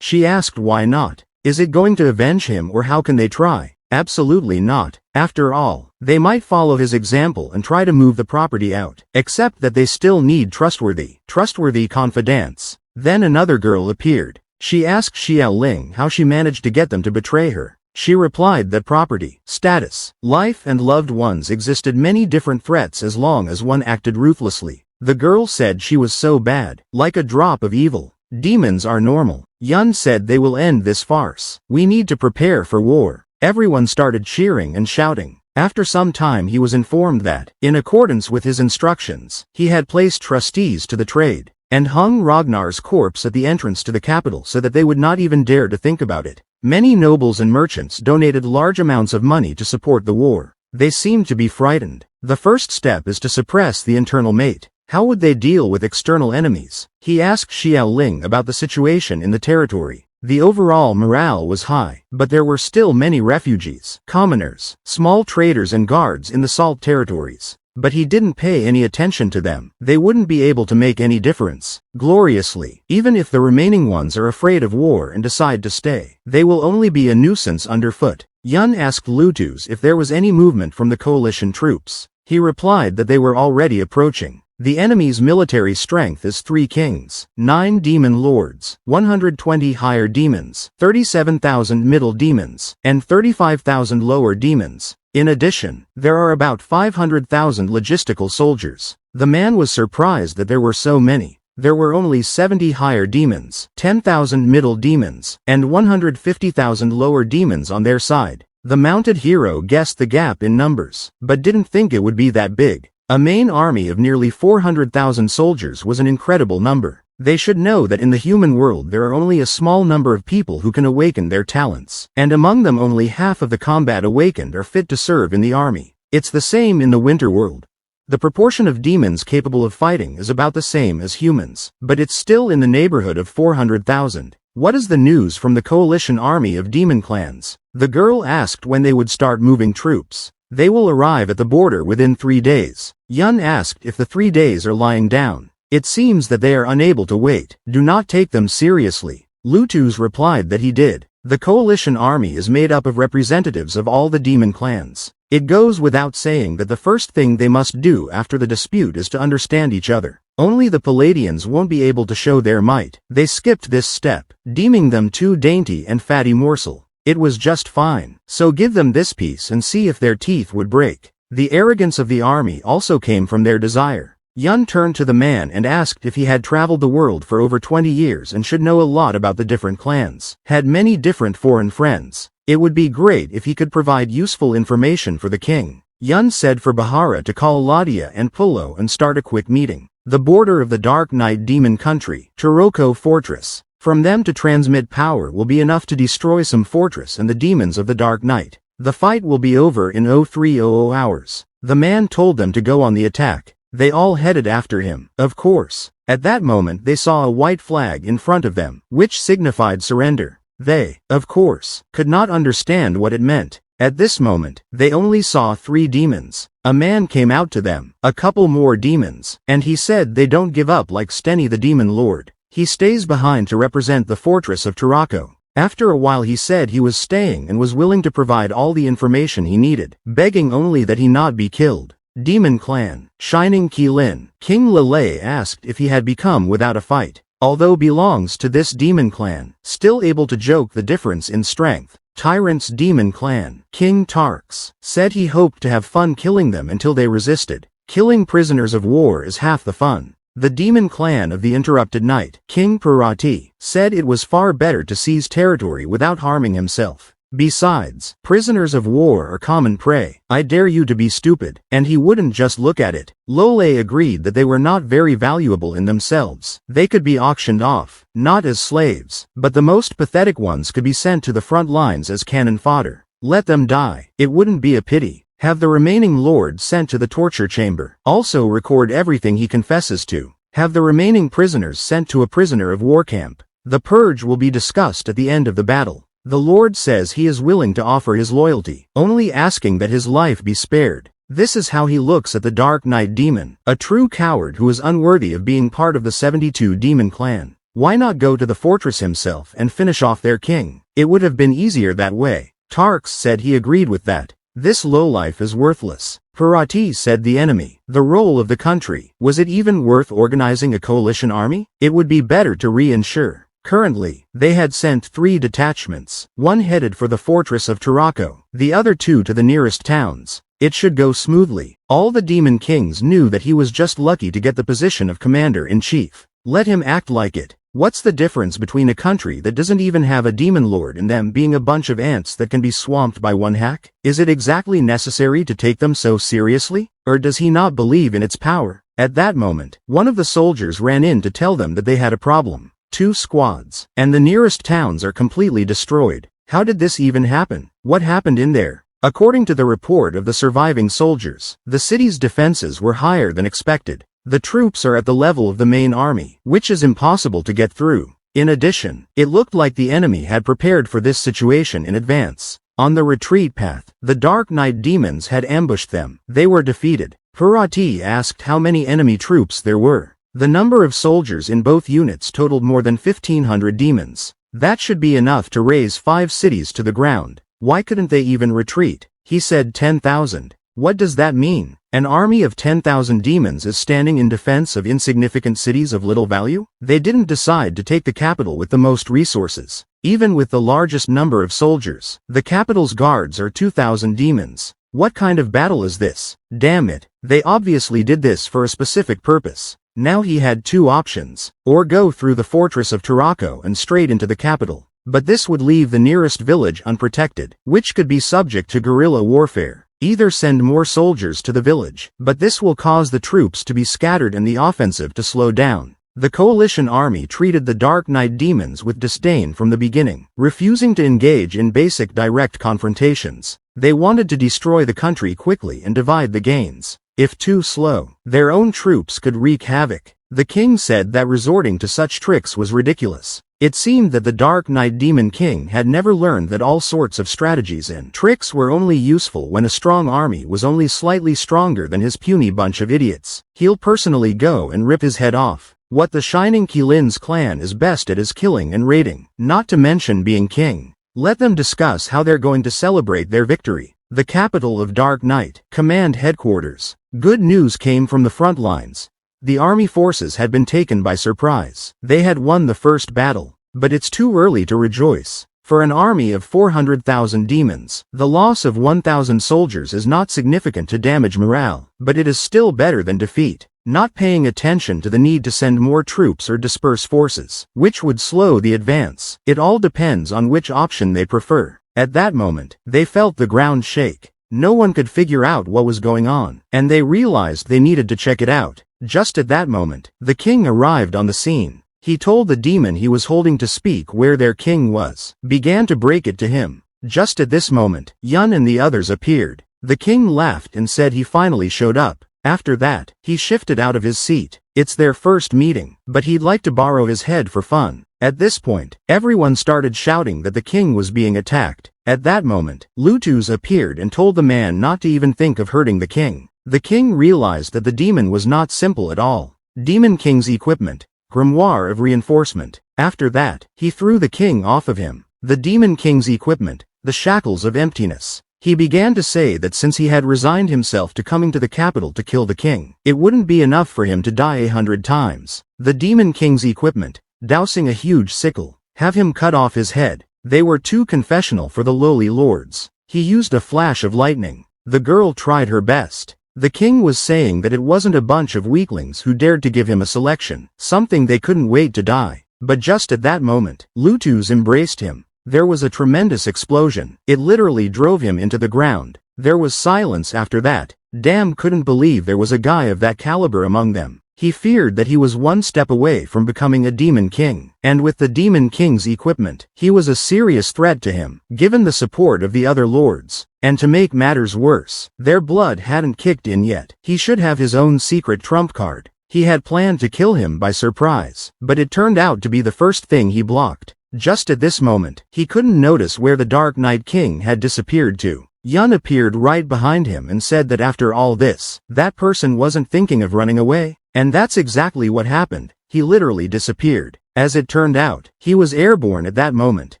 She asked why not. Is it going to avenge him or how can they try? Absolutely not. After all, they might follow his example and try to move the property out, except that they still need trustworthy confidants. Then another girl appeared. She asked Xiao Ling how she managed to get them to betray her. She replied that property, status, life and loved ones existed many different threats as long as one acted ruthlessly. The girl said she was so bad, like a drop of evil. Demons are normal. Yun said they will end this farce. We need to prepare for war. Everyone started cheering and shouting. After some time he was informed that, in accordance with his instructions, he had placed trustees to the trade, and hung Ragnar's corpse at the entrance to the capital so that they would not even dare to think about it. Many nobles and merchants donated large amounts of money to support the war. They seemed to be frightened. The first step is to suppress the internal mate. How would they deal with external enemies? He asked Xiao Ling about the situation in the territory. The overall morale was high, but there were still many refugees, commoners, small traders and guards in the salt territories. But he didn't pay any attention to them. They wouldn't be able to make any difference. Gloriously, even if the remaining ones are afraid of war and decide to stay, they will only be a nuisance underfoot. Yun asked Lutus if there was any movement from the coalition troops. He replied that they were already approaching. The enemy's military strength is 3 kings, 9 demon lords, 120 higher demons, 37,000 middle demons, and 35,000 lower demons. In addition, there are about 500,000 logistical soldiers. The man was surprised that there were so many. There were only 70 higher demons, 10,000 middle demons, and 150,000 lower demons on their side. The mounted hero guessed the gap in numbers, but didn't think it would be that big. A main army of nearly 400,000 soldiers was an incredible number. They should know that in the human world there are only a small number of people who can awaken their talents, and among them only half of the combat awakened are fit to serve in the army. It's the same in the winter world. The proportion of demons capable of fighting is about the same as humans, but it's still in the neighborhood of 400,000. What is the news from the coalition army of demon clans? The girl asked when they would start moving troops. They will arrive at the border within 3 days. Yun asked if the 3 days are lying down. It seems that they are unable to wait. Do not take them seriously. Lutus replied that he did. The coalition army is made up of representatives of all the demon clans. It goes without saying that the first thing they must do after the dispute is to understand each other. Only the Palladians won't be able to show their might. They skipped this step, deeming them too dainty and fatty morsel. It was just fine, so give them this piece and see if their teeth would break. The arrogance of the army also came from their desire. Yun turned to the man and asked if he had traveled the world for over 20 years and should know a lot about the different clans, had many different foreign friends. It would be great if he could provide useful information for the king. Yun said for Bahara to call Ladia and Pullo and start a quick meeting. The border of the Dark Knight demon country, Taroko Fortress. From them to transmit power will be enough to destroy some fortress and the demons of the Dark Knight. The fight will be over in 0300 hours. The man told them to go on the attack. They all headed after him, of course. At that moment they saw a white flag in front of them, which signified surrender. They, of course, could not understand what it meant. At this moment, they only saw 3 demons. A man came out to them, a couple more demons, and he said they don't give up like Steny the Demon Lord. He stays behind to represent the fortress of Tarako. After a while he said he was staying and was willing to provide all the information he needed, begging only that he not be killed. Demon Clan, Shining Qilin. King Lele asked if he had become without a fight. Although belongs to this demon clan, still able to joke the difference in strength. Tyrant's demon clan, King Tarks, said he hoped to have fun killing them until they resisted. Killing prisoners of war is half the fun. The demon clan of the Interrupted Night, King Parati, said it was far better to seize territory without harming himself. Besides, prisoners of war are common prey. I dare you to be stupid. And he wouldn't just look at it. Lole agreed that they were not very valuable in themselves. They could be auctioned off, not as slaves, but the most pathetic ones could be sent to the front lines as cannon fodder. Let them die. It wouldn't be a pity. Have the remaining lord sent to the torture chamber. Also record everything he confesses to. Have the remaining prisoners sent to a prisoner of war camp. The purge will be discussed at the end of the battle. The Lord says he is willing to offer his loyalty, only asking that his life be spared. This is how he looks at the Dark Knight demon, a true coward who is unworthy of being part of the 72 demon clan. Why not go to the fortress himself and finish off their king? It would have been easier that way. Tarks said he agreed with that. This lowlife is worthless. Parati said the enemy, the role of the country. Was it even worth organizing a coalition army? It would be better to reinsure. Currently, they had sent 3 detachments, one headed for the fortress of Tarako, the other 2 to the nearest towns. It should go smoothly. All the demon kings knew that he was just lucky to get the position of commander-in-chief. Let him act like it. What's the difference between a country that doesn't even have a demon lord and them being a bunch of ants that can be swamped by one hack? Is it exactly necessary to take them so seriously? Or does he not believe in its power? At that moment, one of the soldiers ran in to tell them that they had a problem. 2 squads, and the nearest towns are completely destroyed. How did this even happen? What happened in there? According to the report of the surviving soldiers, the city's defenses were higher than expected. The troops are at the level of the main army, which is impossible to get through. In addition, it looked like the enemy had prepared for this situation in advance. On the retreat path, the Dark Knight demons had ambushed them. They were defeated. Parati asked how many enemy troops there were. The number of soldiers in both units totaled more than 1,500 demons. That should be enough to raise 5 cities to the ground. Why couldn't they even retreat? He said 10,000. What does that mean? An army of 10,000 demons is standing in defense of insignificant cities of little value? They didn't decide to take the capital with the most resources. Even with the largest number of soldiers, the capital's guards are 2,000 demons. What kind of battle is this? Damn it, they obviously did this for a specific purpose. Now he had 2 options, or go through the fortress of Tarako and straight into the capital. But this would leave the nearest village unprotected, which could be subject to guerrilla warfare. Either send more soldiers to the village, but this will cause the troops to be scattered and the offensive to slow down. The coalition army treated the Dark Knight demons with disdain from the beginning, refusing to engage in basic direct confrontations. They wanted to destroy the country quickly and divide the gains. If too slow, their own troops could wreak havoc. The king said that resorting to such tricks was ridiculous. It seemed that the Dark Knight Demon King had never learned that all sorts of strategies and tricks were only useful when a strong army was only slightly stronger than his puny bunch of idiots. He'll personally go and rip his head off. What the Shining Qilin's clan is best at is killing and raiding, not to mention being king. Let them discuss how they're going to celebrate their victory. The capital of Dark Knight, command headquarters. Good news came from the front lines. The army forces had been taken by surprise. They had won the first battle. But it's too early to rejoice. For an army of 400,000 demons, the loss of 1,000 soldiers is not significant to damage morale, but it is still better than defeat. Not paying attention to the need to send more troops or disperse forces, which would slow the advance. It all depends on which option they prefer. At that moment, they felt the ground shake. No one could figure out what was going on, and they realized they needed to check it out. Just at that moment, the king arrived on the scene. He told the demon he was holding to speak where their king was, began to break it to him. Just at this moment, Yun and the others appeared. The king laughed and said he finally showed up. After that, he shifted out of his seat. It's their first meeting, but he'd like to borrow his head for fun. At this point, everyone started shouting that the king was being attacked. At that moment, Lutus appeared and told the man not to even think of hurting the king. The king realized that the demon was not simple at all. Demon King's equipment. Grimoire of reinforcement. After that, he threw the king off of him. The Demon King's equipment. The shackles of emptiness. He began to say that since he had resigned himself to coming to the capital to kill the king, it wouldn't be enough for him to die 100 times. The Demon King's equipment. Dousing a huge sickle. Have him cut off his head. They were too confessional for the lowly lords. He used a flash of lightning. The girl tried her best. The king was saying that it wasn't a bunch of weaklings who dared to give him a selection, something they couldn't wait to die. But just at that moment, Lutus embraced him. There was a tremendous explosion. It literally drove him into the ground. There was silence after that. Dam couldn't believe there was a guy of that caliber among them. He feared that he was one step away from becoming a demon king. And with the Demon King's equipment, he was a serious threat to him, given the support of the other lords. And to make matters worse, their blood hadn't kicked in yet. He should have his own secret trump card. He had planned to kill him by surprise, but it turned out to be the first thing he blocked. Just at this moment, he couldn't notice where the Dark Knight King had disappeared to. Yun appeared right behind him and said that after all this, that person wasn't thinking of running away. And that's exactly what happened. He literally disappeared. As it turned out, he was airborne at that moment.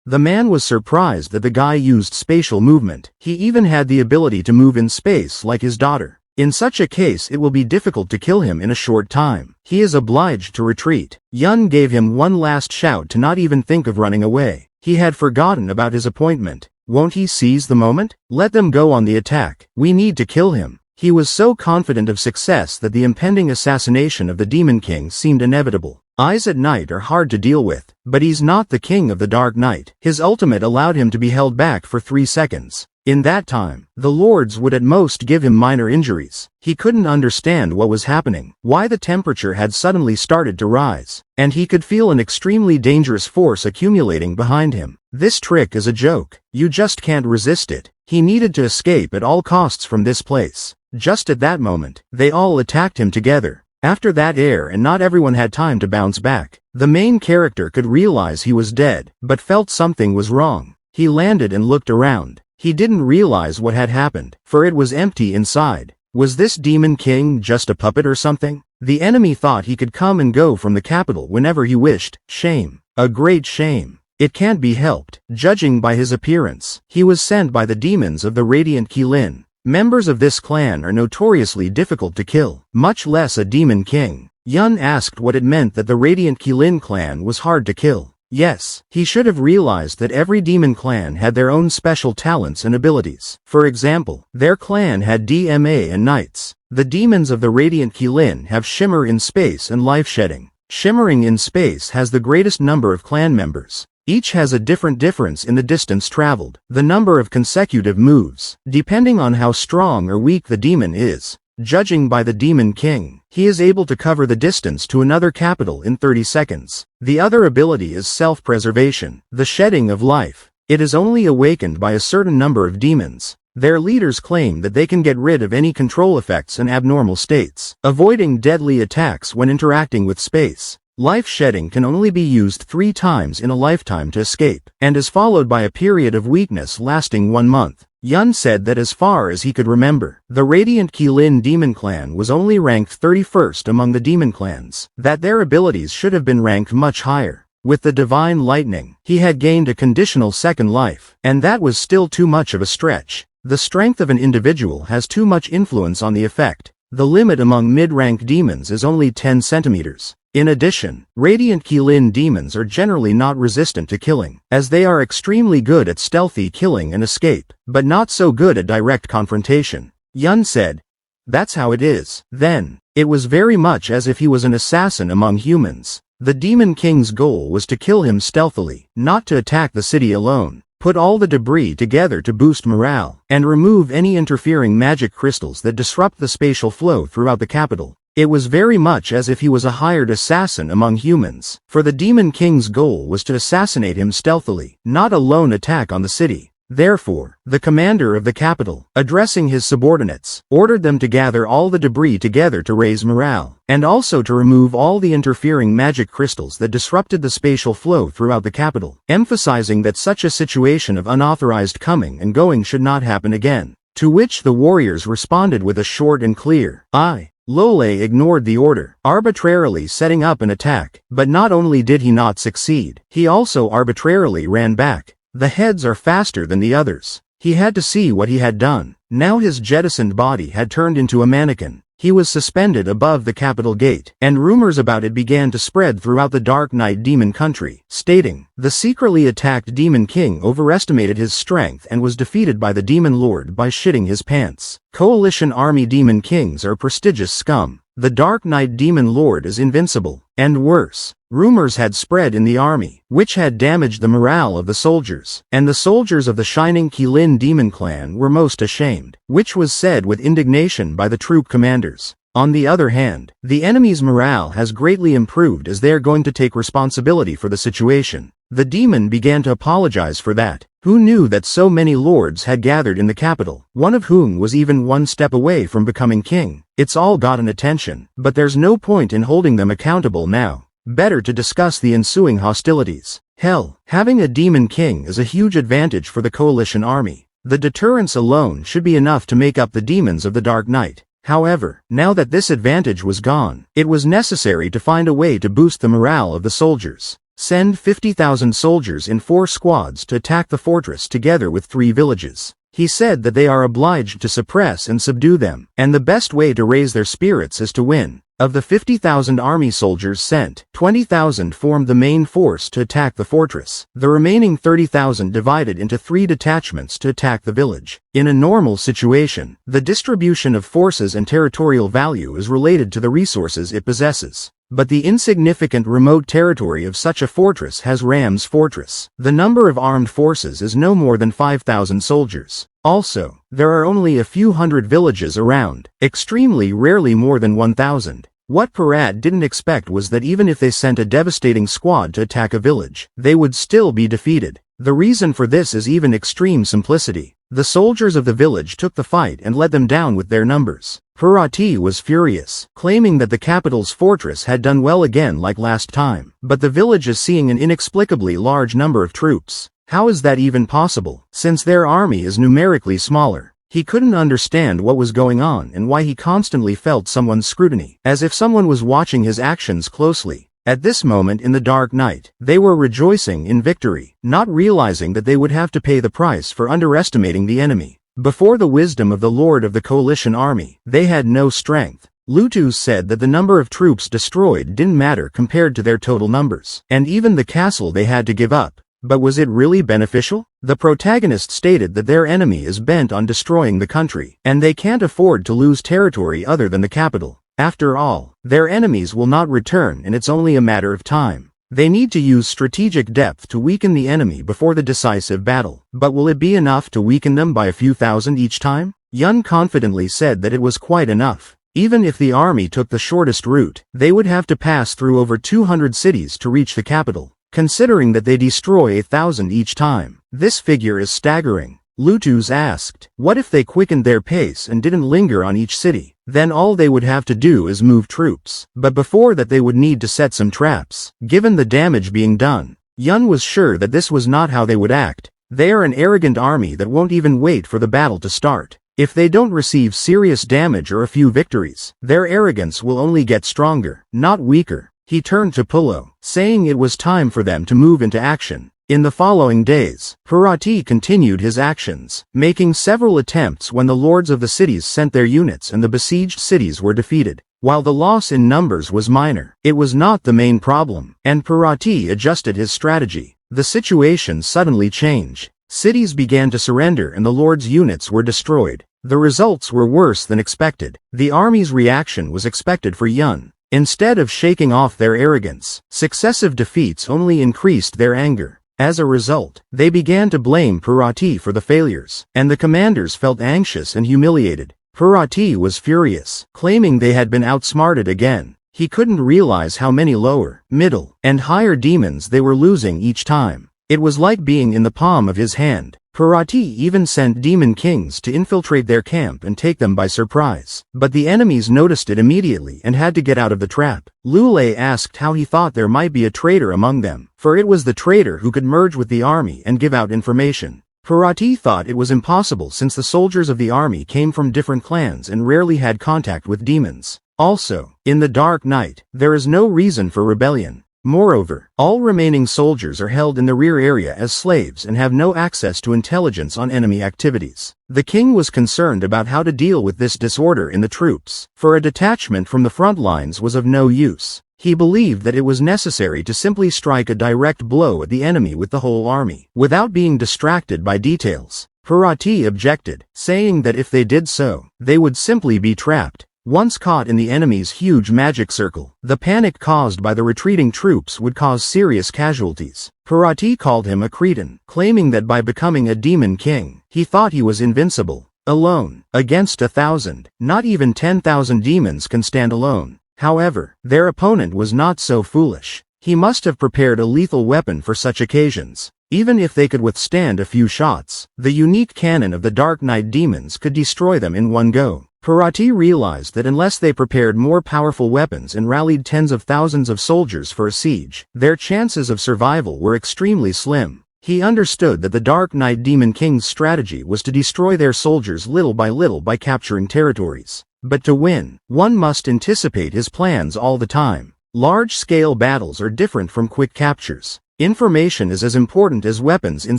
The man was surprised that the guy used spatial movement. He even had the ability to move in space like his daughter. In such a case it will be difficult to kill him in a short time. He is obliged to retreat. Yun gave him one last shout to not even think of running away. He had forgotten about his appointment. Won't he seize the moment? Let them go on the attack. We need to kill him. He was so confident of success that the impending assassination of the Demon King seemed inevitable. Eyes at Night are hard to deal with, but he's not the king of the Dark Knight. His ultimate allowed him to be held back for 3 seconds. In that time, the lords would at most give him minor injuries. He couldn't understand what was happening, why the temperature had suddenly started to rise, and he could feel an extremely dangerous force accumulating behind him. This trick is a joke. You just can't resist it. He needed to escape at all costs from this place. Just at that moment, they all attacked him together. After that and not everyone had time to bounce back. The main character could realize he was dead, but felt something was wrong. He landed and looked around. He didn't realize what had happened, for it was empty inside. Was this demon king just a puppet or something? The enemy thought he could come and go from the capital whenever he wished. Shame. A great shame. It can't be helped, judging by his appearance. He was sent by the demons of the Radiant Qilin. Members of this clan are notoriously difficult to kill, much less a demon king. Yun asked what it meant that the Radiant Qilin clan was hard to kill. Yes, he should have realized that every demon clan had their own special talents and abilities. For example, their clan had DMA and Knights. The demons of the Radiant Qilin have Shimmer in Space and Life Shedding. Shimmering in Space has the greatest number of clan members. Each has a different difference in the distance traveled, the number of consecutive moves, depending on how strong or weak the demon is. Judging by the Demon King, he is able to cover the distance to another capital in 30 seconds. The other ability is self-preservation, the shedding of life. It is only awakened by a certain number of demons. Their leaders claim that they can get rid of any control effects and abnormal states, avoiding deadly attacks when interacting with space. Life shedding can only be used 3 times in a lifetime to escape, and is followed by a period of weakness lasting 1 month. Yun said that as far as he could remember, the Radiant Qilin Demon Clan was only ranked 31st among the demon clans, that their abilities should have been ranked much higher. With the Divine Lightning, he had gained a conditional second life, and that was still too much of a stretch. The strength of an individual has too much influence on the effect. The limit among mid-rank demons is only 10 centimeters. In addition, Radiant Qilin demons are generally not resistant to killing, as they are extremely good at stealthy killing and escape, but not so good at direct confrontation. Yun said, "That's how it is." Then, it was very much as if he was an assassin among humans. The Demon King's goal was to kill him stealthily, not to attack the city alone. Put all the debris together to boost morale, and remove any interfering magic crystals that disrupt the spatial flow throughout the capital. It was very much as if he was a hired assassin among humans, for the Demon King's goal was to assassinate him stealthily, not a lone attack on the city. Therefore, the commander of the capital, addressing his subordinates, ordered them to gather all the debris together to raise morale, and also to remove all the interfering magic crystals that disrupted the spatial flow throughout the capital, emphasizing that such a situation of unauthorized coming and going should not happen again. To which the warriors responded with a short and clear, "Aye." Lole ignored the order, arbitrarily setting up an attack, but not only did he not succeed, he also arbitrarily ran back. The heads are faster than the others. He had to see what he had done. Now his jettisoned body had turned into a mannequin. He was suspended above the capital gate, and rumors about it began to spread throughout the Dark Knight demon country, stating, "The secretly attacked Demon King overestimated his strength and was defeated by the Demon Lord by shitting his pants. Coalition army Demon Kings are prestigious scum. The Dark Knight Demon Lord is invincible." And worse, rumors had spread in the army, which had damaged the morale of the soldiers, and the soldiers of the Shining Qilin Demon Clan were most ashamed, which was said with indignation by the troop commanders. On the other hand, the enemy's morale has greatly improved as they are going to take responsibility for the situation. The demon began to apologize for that. Who knew that so many lords had gathered in the capital, one of whom was even 1 step away from becoming king? It's all gotten attention, but there's no point in holding them accountable now. Better to discuss the ensuing hostilities. Hell, having a demon king is a huge advantage for the coalition army. The deterrence alone should be enough to make up the demons of the Dark Knight. However, now that this advantage was gone, it was necessary to find a way to boost the morale of the soldiers. Send 50,000 soldiers in 4 squads to attack the fortress together with 3 villages. He said that they are obliged to suppress and subdue them, and the best way to raise their spirits is to win. Of the 50,000 army soldiers sent, 20,000 formed the main force to attack the fortress. The remaining 30,000 divided into 3 detachments to attack the village. In a normal situation, the distribution of forces and territorial value is related to the resources it possesses. But the insignificant remote territory of such a fortress has Ram's Fortress. The number of armed forces is no more than 5,000 soldiers. Also, there are only a few hundred villages around, extremely rarely more than 1,000. What Parat didn't expect was that even if they sent a devastating squad to attack a village, they would still be defeated. The reason for this is even extreme simplicity. The soldiers of the village took the fight and let them down with their numbers. Parati was furious, claiming that the capital's fortress had done well again like last time, but the village is seeing an inexplicably large number of troops. How is that even possible, since their army is numerically smaller? He couldn't understand what was going on and why he constantly felt someone's scrutiny, as if someone was watching his actions closely. At this moment in the dark night, they were rejoicing in victory, not realizing that they would have to pay the price for underestimating the enemy. Before the wisdom of the Lord of the Coalition Army, they had no strength. Lutus said that the number of troops destroyed didn't matter compared to their total numbers, and even the castle they had to give up. But was it really beneficial? The protagonist stated that their enemy is bent on destroying the country, and they can't afford to lose territory other than the capital. After all, their enemies will not return and it's only a matter of time. They need to use strategic depth to weaken the enemy before the decisive battle. But will it be enough to weaken them by a few thousand each time? Yun confidently said that it was quite enough. Even if the army took the shortest route, they would have to pass through over 200 cities to reach the capital. Considering that they destroy 1,000 each time, this figure is staggering. Lutus asked, what if they quickened their pace and didn't linger on each city? Then all they would have to do is move troops. But before that they would need to set some traps. Given the damage being done, Yun was sure that this was not how they would act. They are an arrogant army that won't even wait for the battle to start. If they don't receive serious damage or a few victories, their arrogance will only get stronger, not weaker. He turned to Pullo, saying it was time for them to move into action. In the following days, Parati continued his actions, making several attempts when the lords of the cities sent their units and the besieged cities were defeated. While the loss in numbers was minor, it was not the main problem, and Parati adjusted his strategy. The situation suddenly changed. Cities began to surrender and the lords' units were destroyed. The results were worse than expected. The army's reaction was expected for Yun. Instead of shaking off their arrogance, successive defeats only increased their anger. As a result, they began to blame Parati for the failures, and the commanders felt anxious and humiliated. Parati was furious, claiming they had been outsmarted again. He couldn't realize how many lower, middle, and higher demons they were losing each time. It was like being in the palm of his hand. Parati even sent demon kings to infiltrate their camp and take them by surprise. But the enemies noticed it immediately and had to get out of the trap. Lule asked how he thought there might be a traitor among them, for it was the traitor who could merge with the army and give out information. Parati thought it was impossible since the soldiers of the army came from different clans and rarely had contact with demons. Also, in the dark night, there is no reason for rebellion. Moreover, all remaining soldiers are held in the rear area as slaves and have no access to intelligence on enemy activities. The king was concerned about how to deal with this disorder in the troops, for a detachment from the front lines was of no use. He believed that it was necessary to simply strike a direct blow at the enemy with the whole army, without being distracted by details. Parati objected, saying that if they did so, they would simply be trapped. Once caught in the enemy's huge magic circle, the panic caused by the retreating troops would cause serious casualties. Parati called him a cretin, claiming that by becoming a demon king, he thought he was invincible. Alone, against 1,000, not even 10,000 demons can stand alone. However, their opponent was not so foolish. He must have prepared a lethal weapon for such occasions. Even if they could withstand a few shots, the unique cannon of the Dark Knight demons could destroy them in one go. Parati realized that unless they prepared more powerful weapons and rallied tens of thousands of soldiers for a siege, their chances of survival were extremely slim. He understood that the Dark Knight Demon King's strategy was to destroy their soldiers little by capturing territories. But to win, one must anticipate his plans all the time. Large-scale battles are different from quick captures. Information is as important as weapons in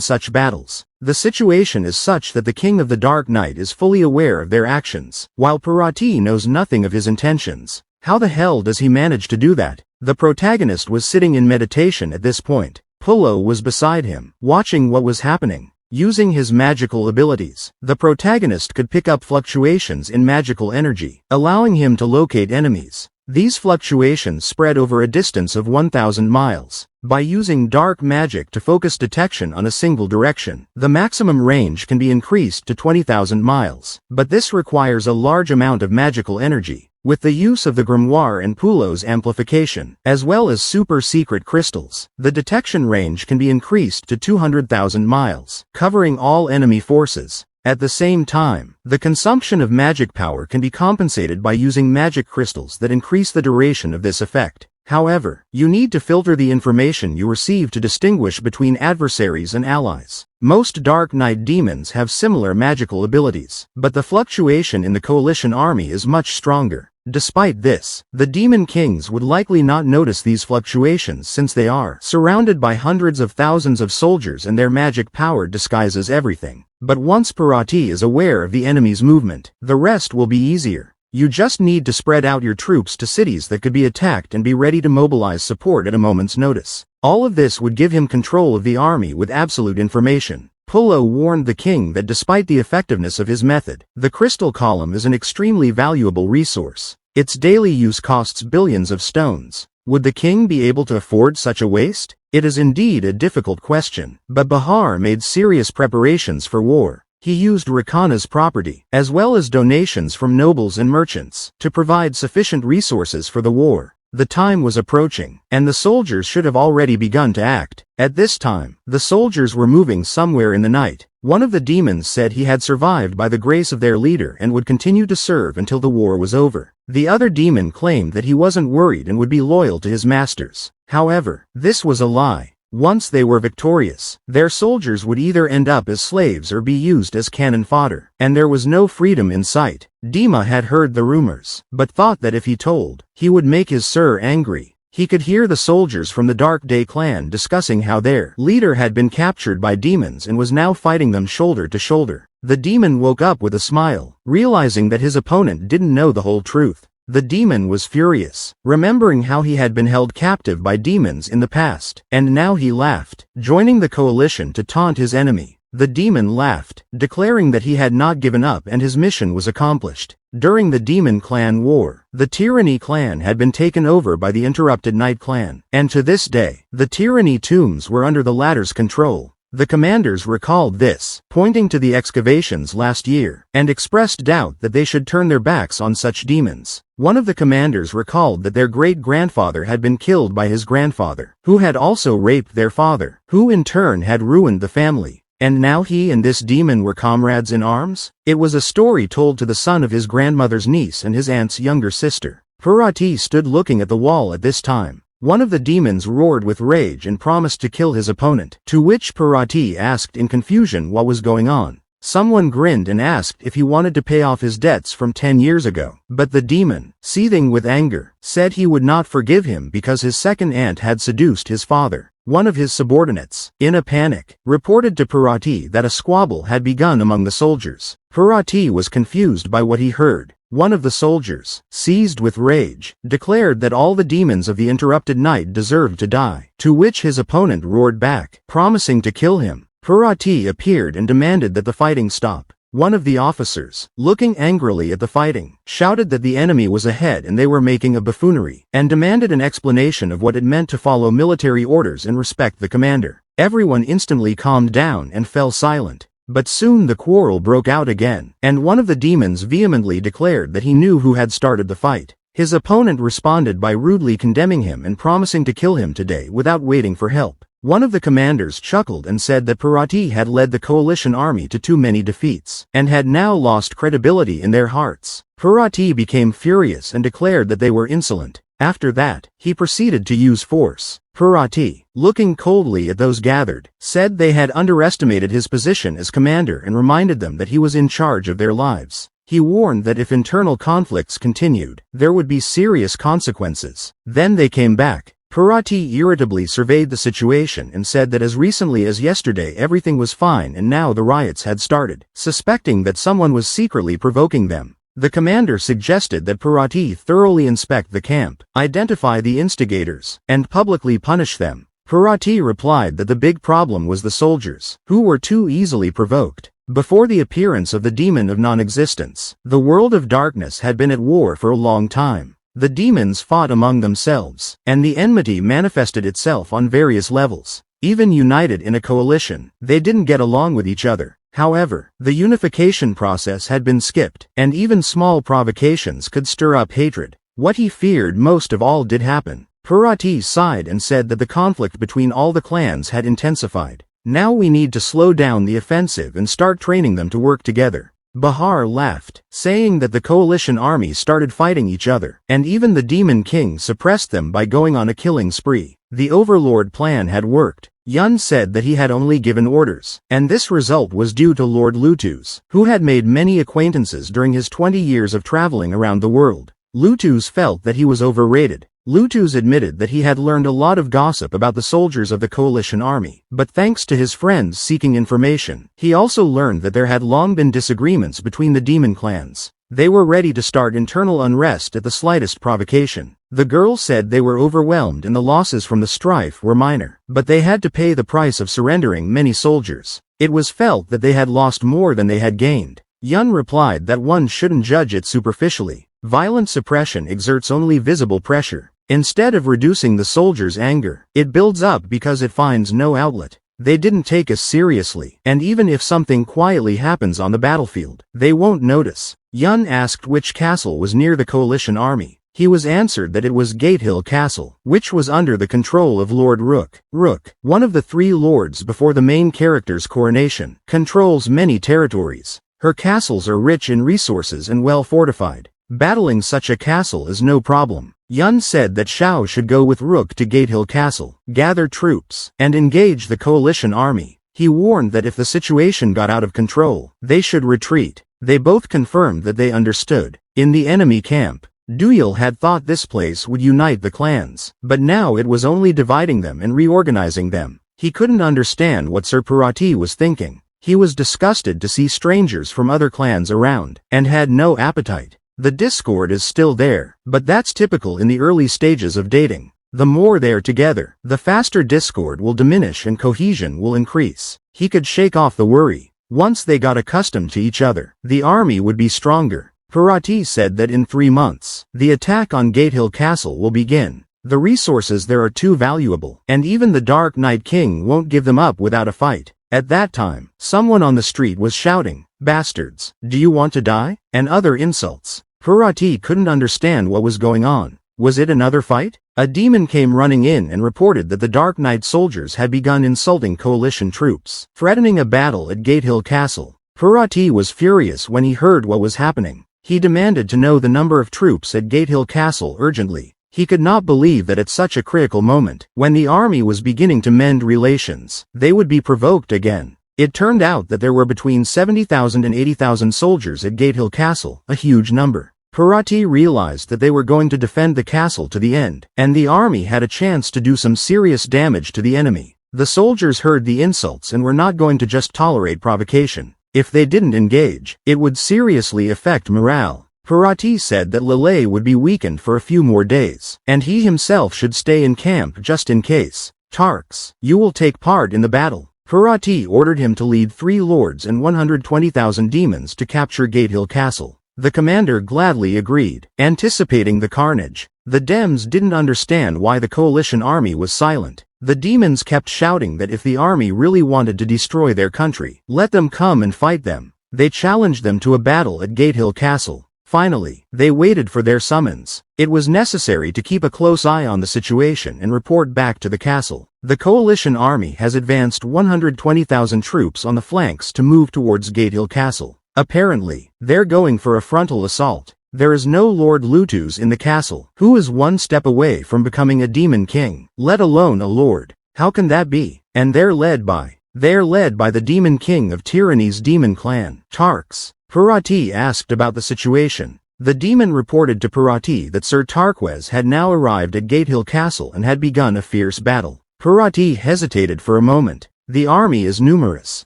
such battles. The situation is such that the King of the Dark Knight is fully aware of their actions, while Parati knows nothing of his intentions. How the hell does he manage to do that? The protagonist was sitting in meditation at this point. Pullo was beside him, watching what was happening. Using his magical abilities, the protagonist could pick up fluctuations in magical energy, allowing him to locate enemies. These fluctuations spread over a distance of 1,000 miles. By using dark magic to focus detection on a single direction, the maximum range can be increased to 20,000 miles. But this requires a large amount of magical energy. With the use of the grimoire and Pullo's amplification, as well as super-secret crystals, the detection range can be increased to 200,000 miles, covering all enemy forces. At the same time, the consumption of magic power can be compensated by using magic crystals that increase the duration of this effect. However, you need to filter the information you receive to distinguish between adversaries and allies. Most Dark Knight demons have similar magical abilities, but the fluctuation in the coalition army is much stronger. Despite this, the Demon Kings would likely not notice these fluctuations since they are surrounded by hundreds of thousands of soldiers and their magic power disguises everything. But once Parati is aware of the enemy's movement, the rest will be easier. You just need to spread out your troops to cities that could be attacked and be ready to mobilize support at a moment's notice. All of this would give him control of the army with absolute information. Pullo warned the king that despite the effectiveness of his method, the crystal column is an extremely valuable resource. Its daily use costs billions of stones. Would the king be able to afford such a waste? It is indeed a difficult question, but Bahar made serious preparations for war. He used Rakana's property, as well as donations from nobles and merchants, to provide sufficient resources for the war. The time was approaching, and the soldiers should have already begun to act. At this time, the soldiers were moving somewhere in the night. One of the demons said he had survived by the grace of their leader and would continue to serve until the war was over. The other demon claimed that he wasn't worried and would be loyal to his masters. However, this was a lie. Once they were victorious, their soldiers would either end up as slaves or be used as cannon fodder, and there was no freedom in sight. Dima had heard the rumors, but thought that if he told, he would make his sir angry. He could hear the soldiers from the Dark Day clan discussing how their leader had been captured by demons and was now fighting them shoulder to shoulder. The demon woke up with a smile, realizing that his opponent didn't know the whole truth. The demon was furious, remembering how he had been held captive by demons in the past, and now he laughed, joining the coalition to taunt his enemy. The demon laughed, declaring that he had not given up and his mission was accomplished. During the Demon Clan War, the Tyranny Clan had been taken over by the Interrupted Night Clan, and to this day, the Tyranny tombs were under the latter's control. The commanders recalled this, pointing to the excavations last year, and expressed doubt that they should turn their backs on such demons. One of the commanders recalled that their great-grandfather had been killed by his grandfather, who had also raped their father, who in turn had ruined the family. And now he and this demon were comrades in arms? It was a story told to the son of his grandmother's niece and his aunt's younger sister. Parati stood looking at the wall at this time. One of the demons roared with rage and promised to kill his opponent, to which Parati asked in confusion what was going on. Someone grinned and asked if he wanted to pay off his debts from 10 years ago, but the demon, seething with anger, said he would not forgive him because his second aunt had seduced his father. One of his subordinates, in a panic, reported to Parati that a squabble had begun among the soldiers. Parati was confused by what he heard. One of the soldiers, seized with rage, declared that all the demons of the Interrupted Night deserved to die, to which his opponent roared back, promising to kill him. Parati appeared and demanded that the fighting stop. One of the officers, looking angrily at the fighting, shouted that the enemy was ahead and they were making a buffoonery, and demanded an explanation of what it meant to follow military orders and respect the commander. Everyone instantly calmed down and fell silent. But soon the quarrel broke out again, and one of the demons vehemently declared that he knew who had started the fight. His opponent responded by rudely condemning him and promising to kill him today without waiting for help. One of the commanders chuckled and said that Parati had led the coalition army to too many defeats, and had now lost credibility in their hearts. Parati became furious and declared that they were insolent. After that, he proceeded to use force. Parati, looking coldly at those gathered, said they had underestimated his position as commander and reminded them that he was in charge of their lives. He warned that if internal conflicts continued, there would be serious consequences. Then they came back. Parati irritably surveyed the situation and said that as recently as yesterday everything was fine and now the riots had started, suspecting that someone was secretly provoking them. The commander suggested that Parati thoroughly inspect the camp, identify the instigators, and publicly punish them. Parati replied that the big problem was the soldiers, who were too easily provoked. Before the appearance of the demon of non-existence, the world of darkness had been at war for a long time. The demons fought among themselves, and the enmity manifested itself on various levels. Even united in a coalition, they didn't get along with each other. However, the unification process had been skipped, and even small provocations could stir up hatred. What he feared most of all did happen. Parati sighed and said that the conflict between all the clans had intensified. Now we need to slow down the offensive and start training them to work together. Bahar laughed, saying that the coalition army started fighting each other, and even the Demon King suppressed them by going on a killing spree. The Overlord plan had worked. Yun said that he had only given orders, and this result was due to Lord Lutus, who had made many acquaintances during his 20 years of traveling around the world. Lutus felt that he was overrated. Lutus admitted that he had learned a lot of gossip about the soldiers of the coalition army, but thanks to his friends seeking information, he also learned that there had long been disagreements between the demon clans. They were ready to start internal unrest at the slightest provocation. The girl said they were overwhelmed and the losses from the strife were minor, but they had to pay the price of surrendering many soldiers. It was felt that they had lost more than they had gained. Yun replied that one shouldn't judge it superficially. Violent suppression exerts only visible pressure. Instead of reducing the soldiers' anger, it builds up because it finds no outlet. They didn't take us seriously, and even if something quietly happens on the battlefield, they won't notice. Yun asked which castle was near the coalition army. He was answered that it was Gatehill Castle, which was under the control of Lord Rook. Rook, one of the 3 lords before the main character's coronation, controls many territories. Her castles are rich in resources and well fortified. Battling such a castle is no problem. Yun said that Shao should go with Rook to Gatehill Castle, gather troops, and engage the coalition army. He warned that if the situation got out of control, they should retreat. They both confirmed that they understood. In the enemy camp, Duyil had thought this place would unite the clans, but now it was only dividing them and reorganizing them. He couldn't understand what Sir Parati was thinking. He was disgusted to see strangers from other clans around, and had no appetite. The discord is still there, but that's typical in the early stages of dating. The more they're together, the faster discord will diminish and cohesion will increase. He could shake off the worry. Once they got accustomed to each other, the army would be stronger. Parati said that in 3 months, the attack on Gatehill Castle will begin. The resources there are too valuable, and even the Dark Knight King won't give them up without a fight. At that time, someone on the street was shouting, "Bastards, do you want to die?" and other insults. Parati couldn't understand what was going on. Was it another fight? A demon came running in and reported that the Dark Knight soldiers had begun insulting coalition troops, threatening a battle at Gatehill Castle. Parati was furious when he heard what was happening. He demanded to know the number of troops at Gatehill Castle urgently. He could not believe that at such a critical moment, when the army was beginning to mend relations, they would be provoked again. It turned out that there were between 70,000 and 80,000 soldiers at Gatehill Castle, a huge number. Parati realized that they were going to defend the castle to the end, and the army had a chance to do some serious damage to the enemy. The soldiers heard the insults and were not going to just tolerate provocation. If they didn't engage, it would seriously affect morale. Parati said that Lele would be weakened for a few more days, and he himself should stay in camp just in case. Tarks, you will take part in the battle. Parati ordered him to lead 3 lords and 120,000 demons to capture Gatehill Castle. The commander gladly agreed, anticipating the carnage. The Dems didn't understand why the coalition army was silent. The demons kept shouting that if the army really wanted to destroy their country, let them come and fight them. They challenged them to a battle at Gatehill Castle. Finally, they waited for their summons. It was necessary to keep a close eye on the situation and report back to the castle. The coalition army has advanced 120,000 troops on the flanks to move towards Gatehill Castle. Apparently, they're going for a frontal assault. There is no Lord Lutus in the castle, who is 1 step away from becoming a demon king, let alone a lord. How can that be? And they're led by the demon king of Tyranny's demon clan, Tarks. Parati asked about the situation. The demon reported to Parati that Sir Tarquez had now arrived at Gatehill Castle and had begun a fierce battle. Parati hesitated for a moment. The army is numerous,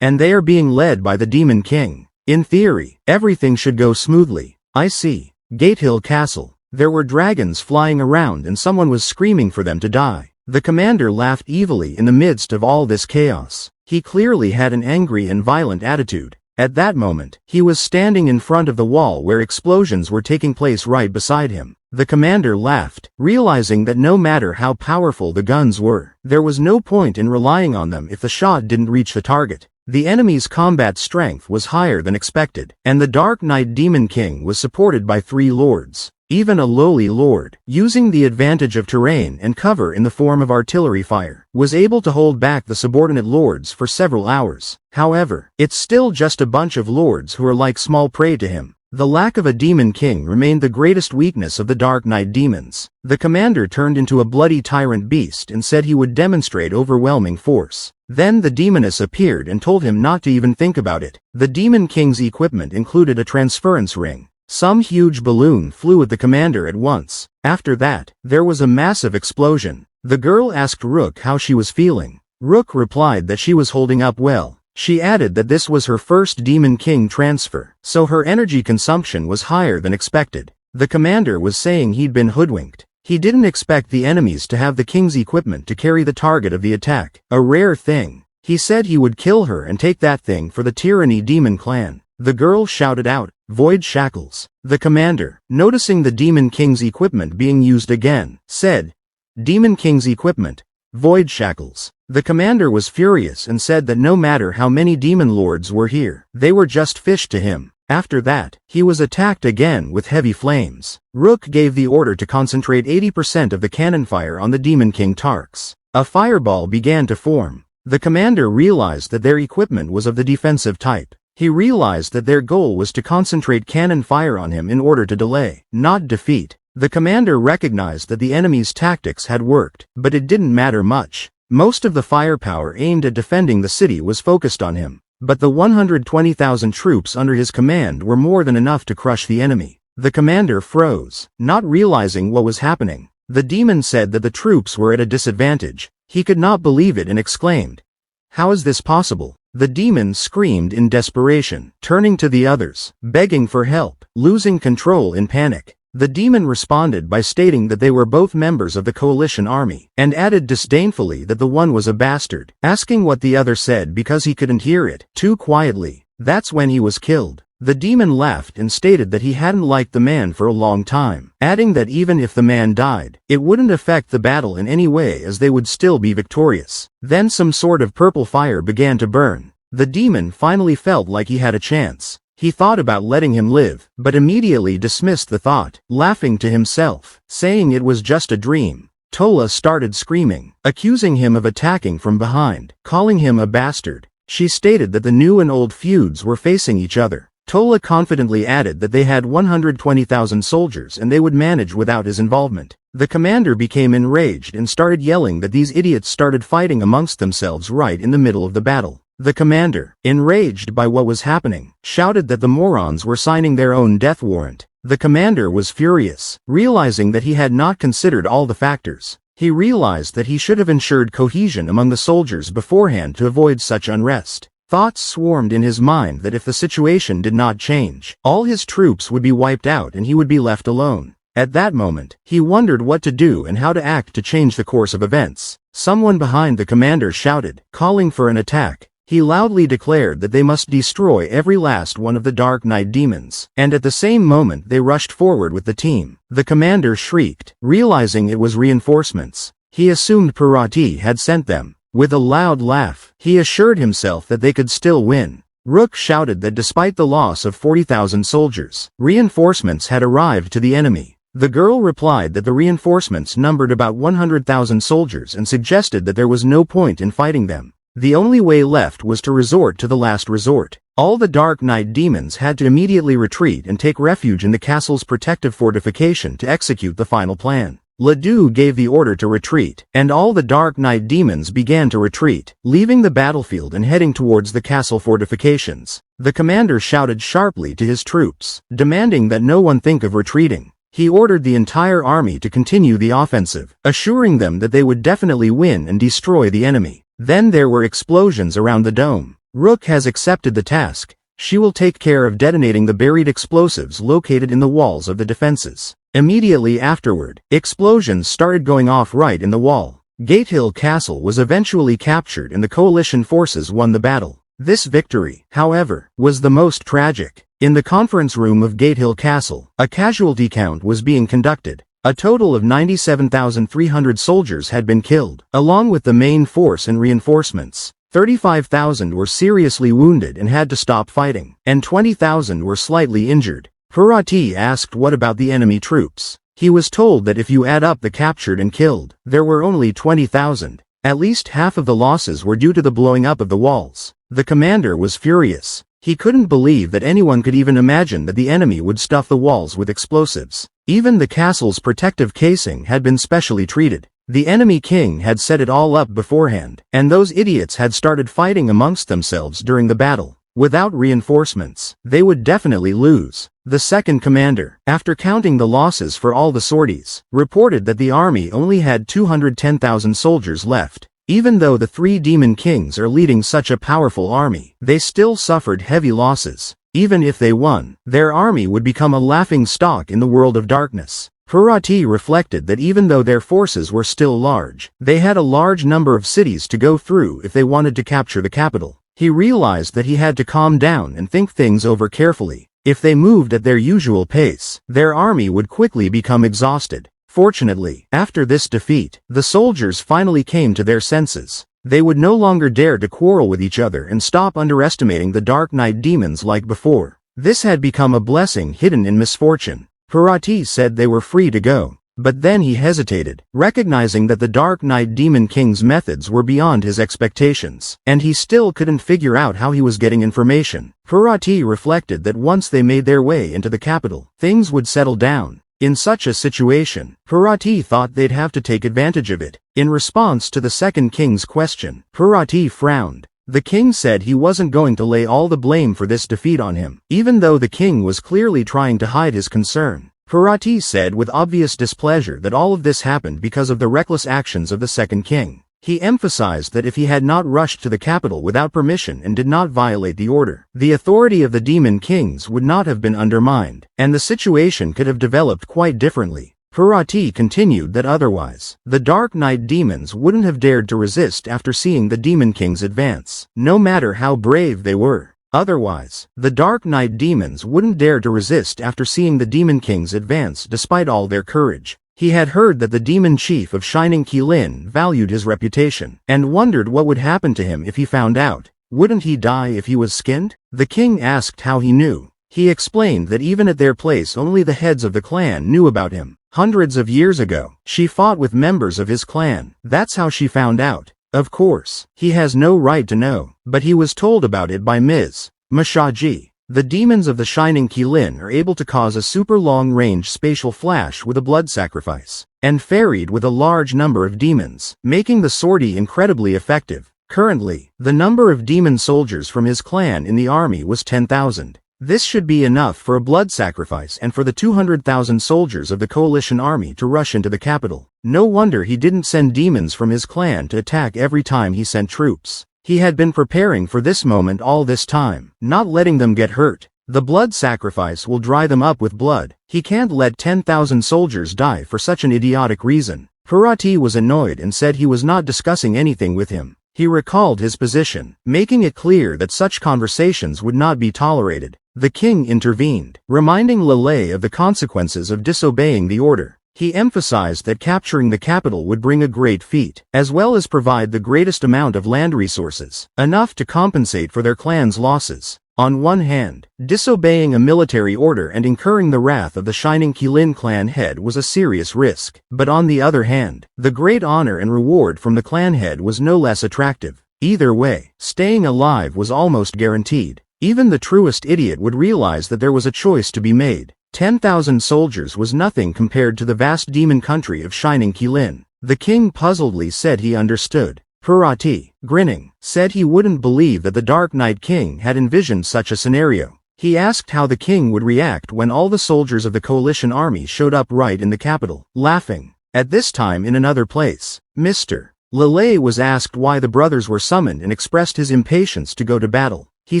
and they are being led by the demon king. In theory, everything should go smoothly. I see. Gatehill Castle. There were dragons flying around and someone was screaming for them to die. The commander laughed evilly in the midst of all this chaos. He clearly had an angry and violent attitude. At that moment, he was standing in front of the wall where explosions were taking place right beside him. The commander laughed, realizing that no matter how powerful the guns were, there was no point in relying on them if the shot didn't reach the target. The enemy's combat strength was higher than expected, and the Dark Knight Demon King was supported by 3 lords. Even a lowly lord, using the advantage of terrain and cover in the form of artillery fire, was able to hold back the subordinate lords for several hours. However, it's still just a bunch of lords who are like small prey to him. The lack of a demon king remained the greatest weakness of the Dark Knight demons. The commander turned into a bloody tyrant beast and said he would demonstrate overwhelming force. Then the demoness appeared and told him not to even think about it. The demon king's equipment included a transference ring. Some huge balloon flew at the commander at once. After that, there was a massive explosion. The girl asked Rook how she was feeling. Rook replied that she was holding up well. She added that this was her first Demon King transfer, so her energy consumption was higher than expected. The commander was saying he'd been hoodwinked. He didn't expect the enemies to have the king's equipment to carry the target of the attack, a rare thing. He said he would kill her and take that thing for the Tyranny Demon clan. The girl shouted out, "Void shackles." The commander, noticing the Demon King's equipment being used again, said, "Demon King's equipment, void shackles." The commander was furious and said that no matter how many demon lords were here, they were just fish to him. After that, he was attacked again with heavy flames. Rook gave the order to concentrate 80% of the cannon fire on the Demon King Tarks. A fireball began to form. The commander realized that their equipment was of the defensive type. He realized that their goal was to concentrate cannon fire on him in order to delay, not defeat. The commander recognized that the enemy's tactics had worked, but it didn't matter much. Most of the firepower aimed at defending the city was focused on him, but the 120,000 troops under his command were more than enough to crush the enemy. The commander froze, not realizing what was happening. The demon said that the troops were at a disadvantage. He could not believe it and exclaimed, "How is this possible?" The demon screamed in desperation, turning to the others, begging for help, losing control in panic. The demon responded by stating that they were both members of the coalition army, and added disdainfully that the one was a bastard, asking what the other said because he couldn't hear it too quietly. That's when he was killed. The demon laughed and stated that he hadn't liked the man for a long time, adding that even if the man died, it wouldn't affect the battle in any way as they would still be victorious. Then some sort of purple fire began to burn. The demon finally felt like he had a chance. He thought about letting him live, but immediately dismissed the thought, laughing to himself, saying it was just a dream. Tola started screaming, accusing him of attacking from behind, calling him a bastard. She stated that the new and old feuds were facing each other. Tola confidently added that they had 120,000 soldiers and they would manage without his involvement. The commander became enraged and started yelling that these idiots started fighting amongst themselves right in the middle of the battle. The commander, enraged by what was happening, shouted that the morons were signing their own death warrant. The commander was furious, realizing that he had not considered all the factors. He realized that he should have ensured cohesion among the soldiers beforehand to avoid such unrest. Thoughts swarmed in his mind that if the situation did not change, all his troops would be wiped out and he would be left alone. At that moment, he wondered what to do and how to act to change the course of events. Someone behind the commander shouted, calling for an attack. He loudly declared that they must destroy every last one of the Dark Knight demons, and at the same moment they rushed forward with the team. The commander shrieked, realizing it was reinforcements. He assumed Parati had sent them. With a loud laugh, he assured himself that they could still win. Rook shouted that despite the loss of 40,000 soldiers, reinforcements had arrived to the enemy. The girl replied that the reinforcements numbered about 100,000 soldiers and suggested that there was no point in fighting them. The only way left was to resort to the last resort. All the Dark Knight demons had to immediately retreat and take refuge in the castle's protective fortification to execute the final plan. Ledoux gave the order to retreat, and all the Dark Knight demons began to retreat, leaving the battlefield and heading towards the castle fortifications. The commander shouted sharply to his troops, demanding that no one think of retreating. He ordered the entire army to continue the offensive, assuring them that they would definitely win and destroy the enemy. Then there were explosions around the dome. Rook has accepted the task. She will take care of detonating the buried explosives located in the walls of the defenses. Immediately afterward, explosions started going off right in the wall. Gatehill Castle was eventually captured and the coalition forces won the battle. This victory, however, was the most tragic. In the conference room of Gatehill Castle, a casualty count was being conducted. A total of 97,300 soldiers had been killed, along with the main force and reinforcements. 35,000 were seriously wounded and had to stop fighting, and 20,000 were slightly injured. Parati asked what about the enemy troops. He was told that if you add up the captured and killed, there were only 20,000. At least half of the losses were due to the blowing up of the walls. The commander was furious. He couldn't believe that anyone could even imagine that the enemy would stuff the walls with explosives. Even the castle's protective casing had been specially treated. The enemy king had set it all up beforehand, and those idiots had started fighting amongst themselves during the battle. Without reinforcements, they would definitely lose. The second commander, after counting the losses for all the sorties, reported that the army only had 210,000 soldiers left. Even though the three demon kings are leading such a powerful army, they still suffered heavy losses. Even if they won, their army would become a laughing stock in the world of darkness. Parati reflected that even though their forces were still large, they had a large number of cities to go through if they wanted to capture the capital. He realized that he had to calm down and think things over carefully. If they moved at their usual pace, their army would quickly become exhausted. Fortunately, after this defeat, the soldiers finally came to their senses. They would no longer dare to quarrel with each other and stop underestimating the Dark Knight demons like before. This had become a blessing hidden in misfortune. Parati said they were free to go. But then he hesitated, recognizing that the Dark Knight Demon King's methods were beyond his expectations, and he still couldn't figure out how he was getting information. Parati reflected that once they made their way into the capital, things would settle down. In such a situation, Parati thought they'd have to take advantage of it. In response to the second king's question, Parati frowned. The king said he wasn't going to lay all the blame for this defeat on him, even though the king was clearly trying to hide his concern. Parati said with obvious displeasure that all of this happened because of the reckless actions of the second king. He emphasized that if he had not rushed to the capital without permission and did not violate the order, the authority of the demon kings would not have been undermined, and the situation could have developed quite differently. Parati continued that otherwise, the Dark Knight demons wouldn't have dared to resist after seeing the demon kings advance, no matter how brave they were. Otherwise, the Dark Knight demons wouldn't dare to resist after seeing the demon kings advance despite all their courage. He had heard that the demon chief of Shining Qilin valued his reputation, and wondered what would happen to him if he found out. Wouldn't he die if he was skinned? The king asked how he knew. He explained that even at their place only the heads of the clan knew about him. Hundreds of years ago, she fought with members of his clan. That's how she found out. Of course, he has no right to know, but he was told about it by Ms. Mashaji. The demons of the Shining Qilin are able to cause a super long-range spatial flash with a blood sacrifice, and ferried with a large number of demons, making the sortie incredibly effective. Currently, the number of demon soldiers from his clan in the army was 10,000. This should be enough for a blood sacrifice and for the 200,000 soldiers of the coalition army to rush into the capital. No wonder he didn't send demons from his clan to attack every time he sent troops. He had been preparing for this moment all this time, not letting them get hurt. The blood sacrifice will dry them up with blood. He can't let 10,000 soldiers die for such an idiotic reason. Parati was annoyed and said he was not discussing anything with him. He recalled his position, making it clear that such conversations would not be tolerated. The king intervened, reminding Lele of the consequences of disobeying the order. He emphasized that capturing the capital would bring a great feat, as well as provide the greatest amount of land resources, enough to compensate for their clan's losses. On one hand, disobeying a military order and incurring the wrath of the Shining Qilin clan head was a serious risk, but on the other hand, the great honor and reward from the clan head was no less attractive. Either way, staying alive was almost guaranteed. Even the truest idiot would realize that there was a choice to be made. 10,000 soldiers was nothing compared to the vast demon country of Shining Qilin. The king puzzledly said he understood. Parati, grinning, said he wouldn't believe that the Dark Knight King had envisioned such a scenario. He asked how the king would react when all the soldiers of the coalition army showed up right in the capital, laughing. At this time in another place, Mr. Lele was asked why the brothers were summoned and expressed his impatience to go to battle. He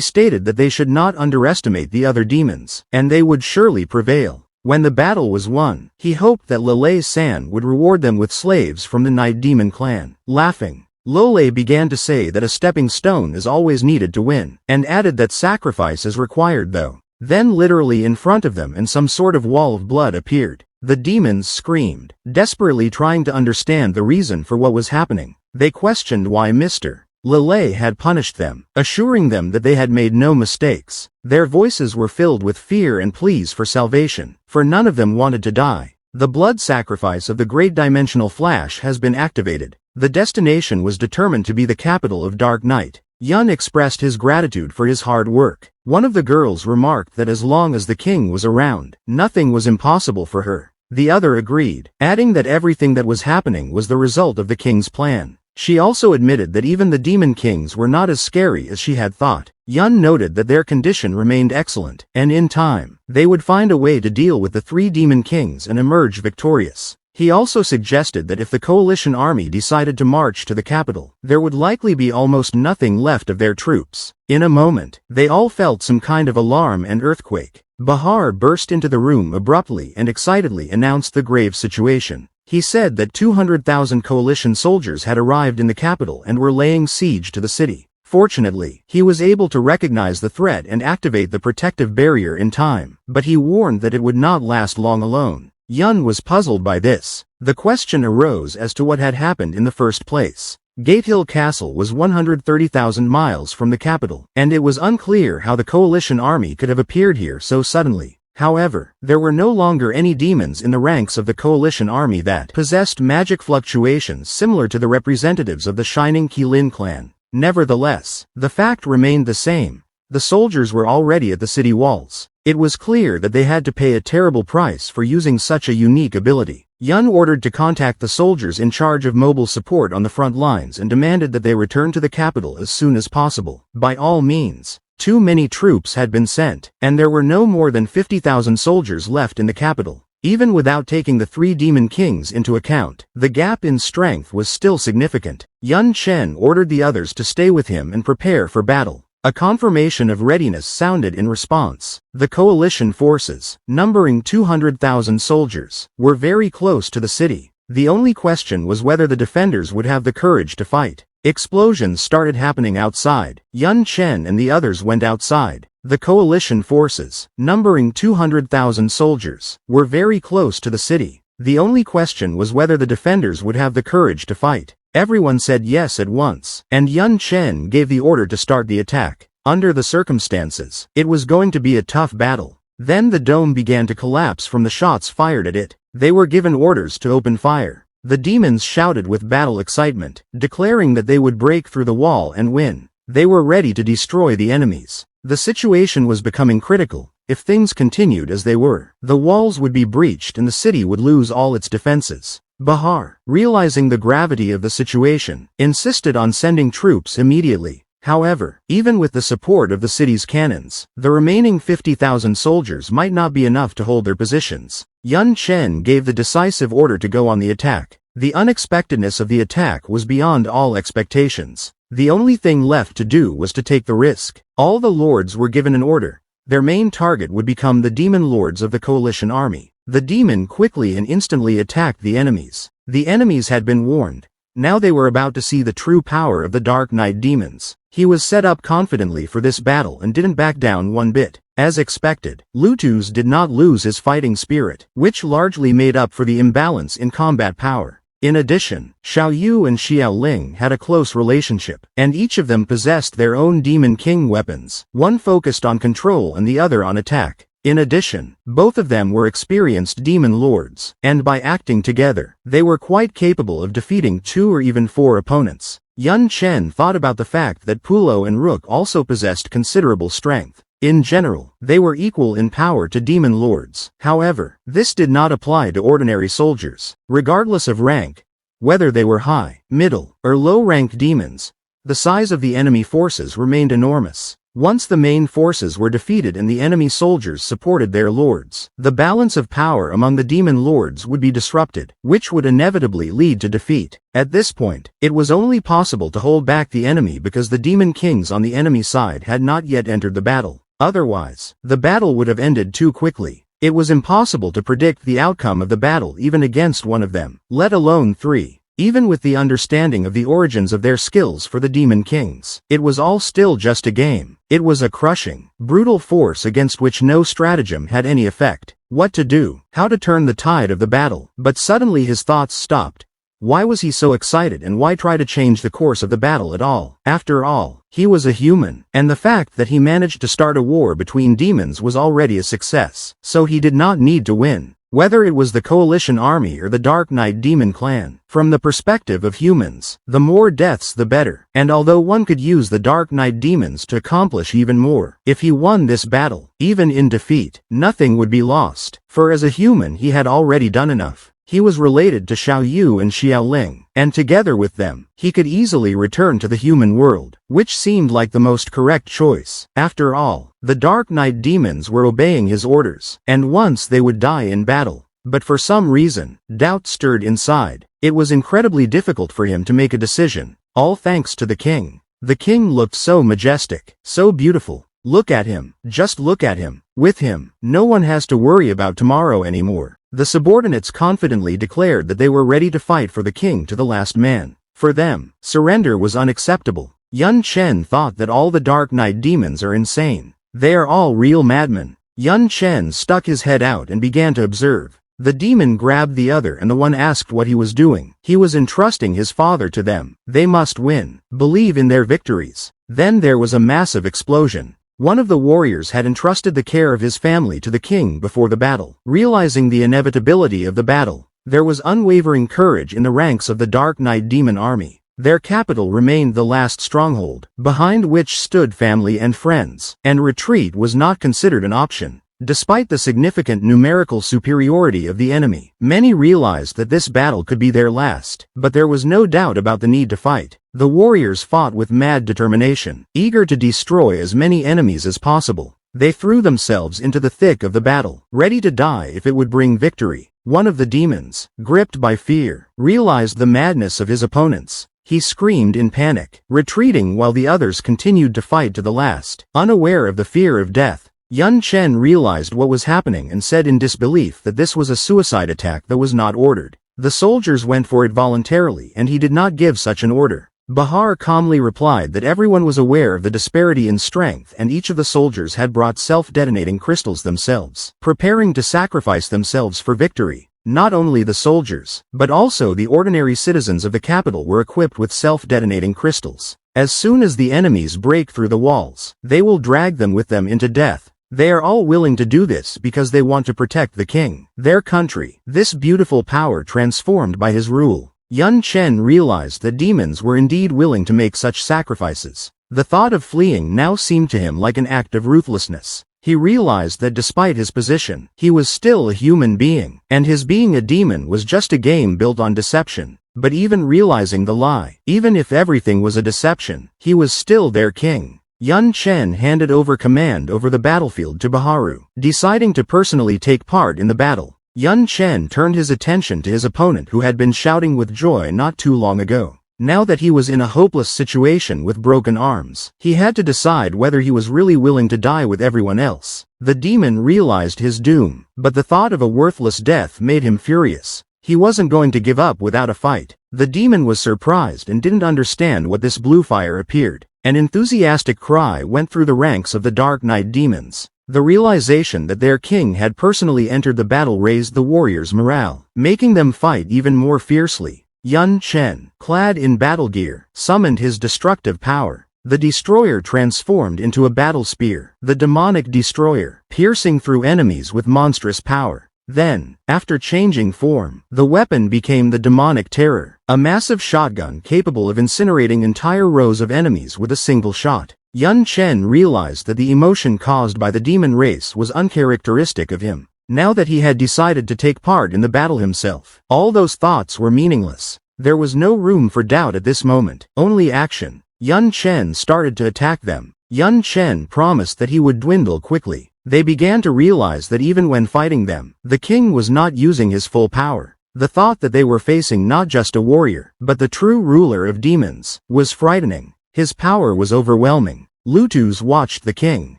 stated that they should not underestimate the other demons, and they would surely prevail. When the battle was won, he hoped that Lele-san would reward them with slaves from the Night Demon clan. Laughing, Lole began to say that a stepping stone is always needed to win, and added that sacrifice is required though. Then literally in front of them and some sort of wall of blood appeared. The demons screamed, desperately trying to understand the reason for what was happening. They questioned why Mr. Lele had punished them, assuring them that they had made no mistakes. Their voices were filled with fear and pleas for salvation, for none of them wanted to die. The blood sacrifice of the Great Dimensional Flash has been activated. The destination was determined to be the capital of Dark Knight. Yun expressed his gratitude for his hard work. One of the girls remarked that as long as the king was around, nothing was impossible for her. The other agreed, adding that everything that was happening was the result of the king's plan. She also admitted that even the demon kings were not as scary as she had thought. Yun noted that their condition remained excellent, and in time, they would find a way to deal with the 3 demon kings and emerge victorious. He also suggested that if the coalition army decided to march to the capital, there would likely be almost nothing left of their troops. In a moment, they all felt some kind of alarm and earthquake. Bahar burst into the room abruptly and excitedly announced the grave situation. He said that 200,000 coalition soldiers had arrived in the capital and were laying siege to the city. Fortunately, he was able to recognize the threat and activate the protective barrier in time, but he warned that it would not last long alone. Yun was puzzled by this. The question arose as to what had happened in the first place. Gatehill Castle was 130,000 miles from the capital, and it was unclear how the coalition army could have appeared here so suddenly. However, there were no longer any demons in the ranks of the coalition army that possessed magic fluctuations similar to the representatives of the Shining Qilin clan. Nevertheless, the fact remained the same. The soldiers were already at the city walls. It was clear that they had to pay a terrible price for using such a unique ability. Yun ordered to contact the soldiers in charge of mobile support on the front lines and demanded that they return to the capital as soon as possible. By all means. Too many troops had been sent, and there were no more than 50,000 soldiers left in the capital. Even without taking the 3 demon kings into account, the gap in strength was still significant. Yun Chen ordered the others to stay with him and prepare for battle. A confirmation of readiness sounded in response. The coalition forces, numbering 200,000 soldiers, were very close to the city. The only question was whether the defenders would have the courage to fight. Explosions started happening outside. Yun Chen and the others went outside. The coalition forces, numbering 200,000 soldiers, were very close to the city. The only question was whether the defenders would have the courage to fight. Everyone said yes at once, and Yun Chen gave the order to start the attack. Under the circumstances, it was going to be a tough battle. Then the dome began to collapse from the shots fired at it. They were given orders to open fire. The demons shouted with battle excitement, declaring that they would break through the wall and win. They were ready to destroy the enemies. The situation was becoming critical. If things continued as they were, the walls would be breached and the city would lose all its defenses. Bahar, realizing the gravity of the situation, insisted on sending troops immediately. However, even with the support of the city's cannons, the remaining 50,000 soldiers might not be enough to hold their positions. Yun Chen gave the decisive order to go on the attack. The unexpectedness of the attack was beyond all expectations. The only thing left to do was to take the risk. All the lords were given an order. Their main target would become the demon lords of the coalition army. The demon quickly and instantly attacked the enemies. The enemies had been warned. Now they were about to see the true power of the Dark Knight demons. He was set up confidently for this battle and didn't back down one bit. As expected, Lutus did not lose his fighting spirit, which largely made up for the imbalance in combat power. In addition, Xiao Yu and Xiao Ling had a close relationship, and each of them possessed their own Demon King weapons, one focused on control and the other on attack. In addition, both of them were experienced demon lords, and by acting together, they were quite capable of defeating 2 or even 4 opponents. Yun Chen thought about the fact that Pulo and Rook also possessed considerable strength. In general, they were equal in power to demon lords. However, this did not apply to ordinary soldiers. Regardless of rank, whether they were high, middle, or low-rank demons, the size of the enemy forces remained enormous. Once the main forces were defeated and the enemy soldiers supported their lords, the balance of power among the demon lords would be disrupted, which would inevitably lead to defeat. At this point, it was only possible to hold back the enemy because the demon kings on the enemy side had not yet entered the battle. Otherwise, the battle would have ended too quickly. It was impossible to predict the outcome of the battle even against one of them, let alone 3. Even with the understanding of the origins of their skills for the Demon Kings, it was all still just a game. It was a crushing, brutal force against which no stratagem had any effect. What to do, how to turn the tide of the battle. But suddenly his thoughts stopped. Why was he so excited, and why try to change the course of the battle at all? After all, he was a human, and the fact that he managed to start a war between demons was already a success, so he did not need to win. Whether it was the coalition army or the Dark Knight demon clan, from the perspective of humans, the more deaths the better, and although one could use the Dark Knight demons to accomplish even more, if he won this battle, even in defeat, nothing would be lost, for as a human he had already done enough. He was related to Xiao Yu and Xiaoling, and together with them, he could easily return to the human world, which seemed like the most correct choice. After all, the Dark Knight demons were obeying his orders, and once they would die in battle. But for some reason, doubt stirred inside. It was incredibly difficult for him to make a decision, all thanks to the king. The king looked so majestic, so beautiful. Look at him, just look at him. With him, no one has to worry about tomorrow anymore. The subordinates confidently declared that they were ready to fight for the king to the last man. For them, surrender was unacceptable. Yun Chen thought that all the Dark Knight demons are insane. They are all real madmen. Yun Chen stuck his head out and began to observe. The demon grabbed the other, and the one asked what he was doing. He was entrusting his father to them. They must win. Believe in their victories. Then there was a massive explosion. One of the warriors had entrusted the care of his family to the king before the battle. Realizing the inevitability of the battle, there was unwavering courage in the ranks of the Dark Knight demon army. Their capital remained the last stronghold, behind which stood family and friends, and retreat was not considered an option. Despite the significant numerical superiority of the enemy, many realized that this battle could be their last, but there was no doubt about the need to fight. The warriors fought with mad determination, eager to destroy as many enemies as possible. They threw themselves into the thick of the battle, ready to die if it would bring victory. One of the demons, gripped by fear, realized the madness of his opponents. He screamed in panic, retreating while the others continued to fight to the last. Unaware of the fear of death, Yun Chen realized what was happening and said in disbelief that this was a suicide attack that was not ordered. The soldiers went for it voluntarily, and he did not give such an order. Bahar calmly replied that everyone was aware of the disparity in strength, and each of the soldiers had brought self-detonating crystals themselves, preparing to sacrifice themselves for victory. Not only the soldiers, but also the ordinary citizens of the capital were equipped with self-detonating crystals. As soon as the enemies break through the walls, they will drag them with them into death. They are all willing to do this because they want to protect the king, their country, this beautiful power transformed by his rule. Yun Chen realized that demons were indeed willing to make such sacrifices. The thought of fleeing now seemed to him like an act of ruthlessness. He realized that despite his position, he was still a human being, and his being a demon was just a game built on deception. But even realizing the lie, even if everything was a deception, he was still their king. Yun Chen handed over command over the battlefield to Baharu. Deciding to personally take part in the battle, Yun Chen turned his attention to his opponent, who had been shouting with joy not too long ago. Now that he was in a hopeless situation with broken arms, he had to decide whether he was really willing to die with everyone else. The demon realized his doom, but the thought of a worthless death made him furious. He wasn't going to give up without a fight. The demon was surprised and didn't understand what this blue fire appeared. An enthusiastic cry went through the ranks of the Dark Knight demons. The realization that their king had personally entered the battle raised the warriors' morale, making them fight even more fiercely. Yun Chen, clad in battle gear, summoned his destructive power. The destroyer transformed into a battle spear, the demonic destroyer, piercing through enemies with monstrous power. Then, after changing form, the weapon became the demonic terror, a massive shotgun capable of incinerating entire rows of enemies with a single shot. Yun Chen realized that the emotion caused by the demon race was uncharacteristic of him. Now that he had decided to take part in the battle himself, all those thoughts were meaningless. There was no room for doubt at this moment, only action. Yun Chen started to attack them. Yun Chen promised that he would dwindle quickly. They began to realize that even when fighting them, the king was not using his full power. The thought that they were facing not just a warrior, but the true ruler of demons, was frightening. His power was overwhelming. Lutus watched the king,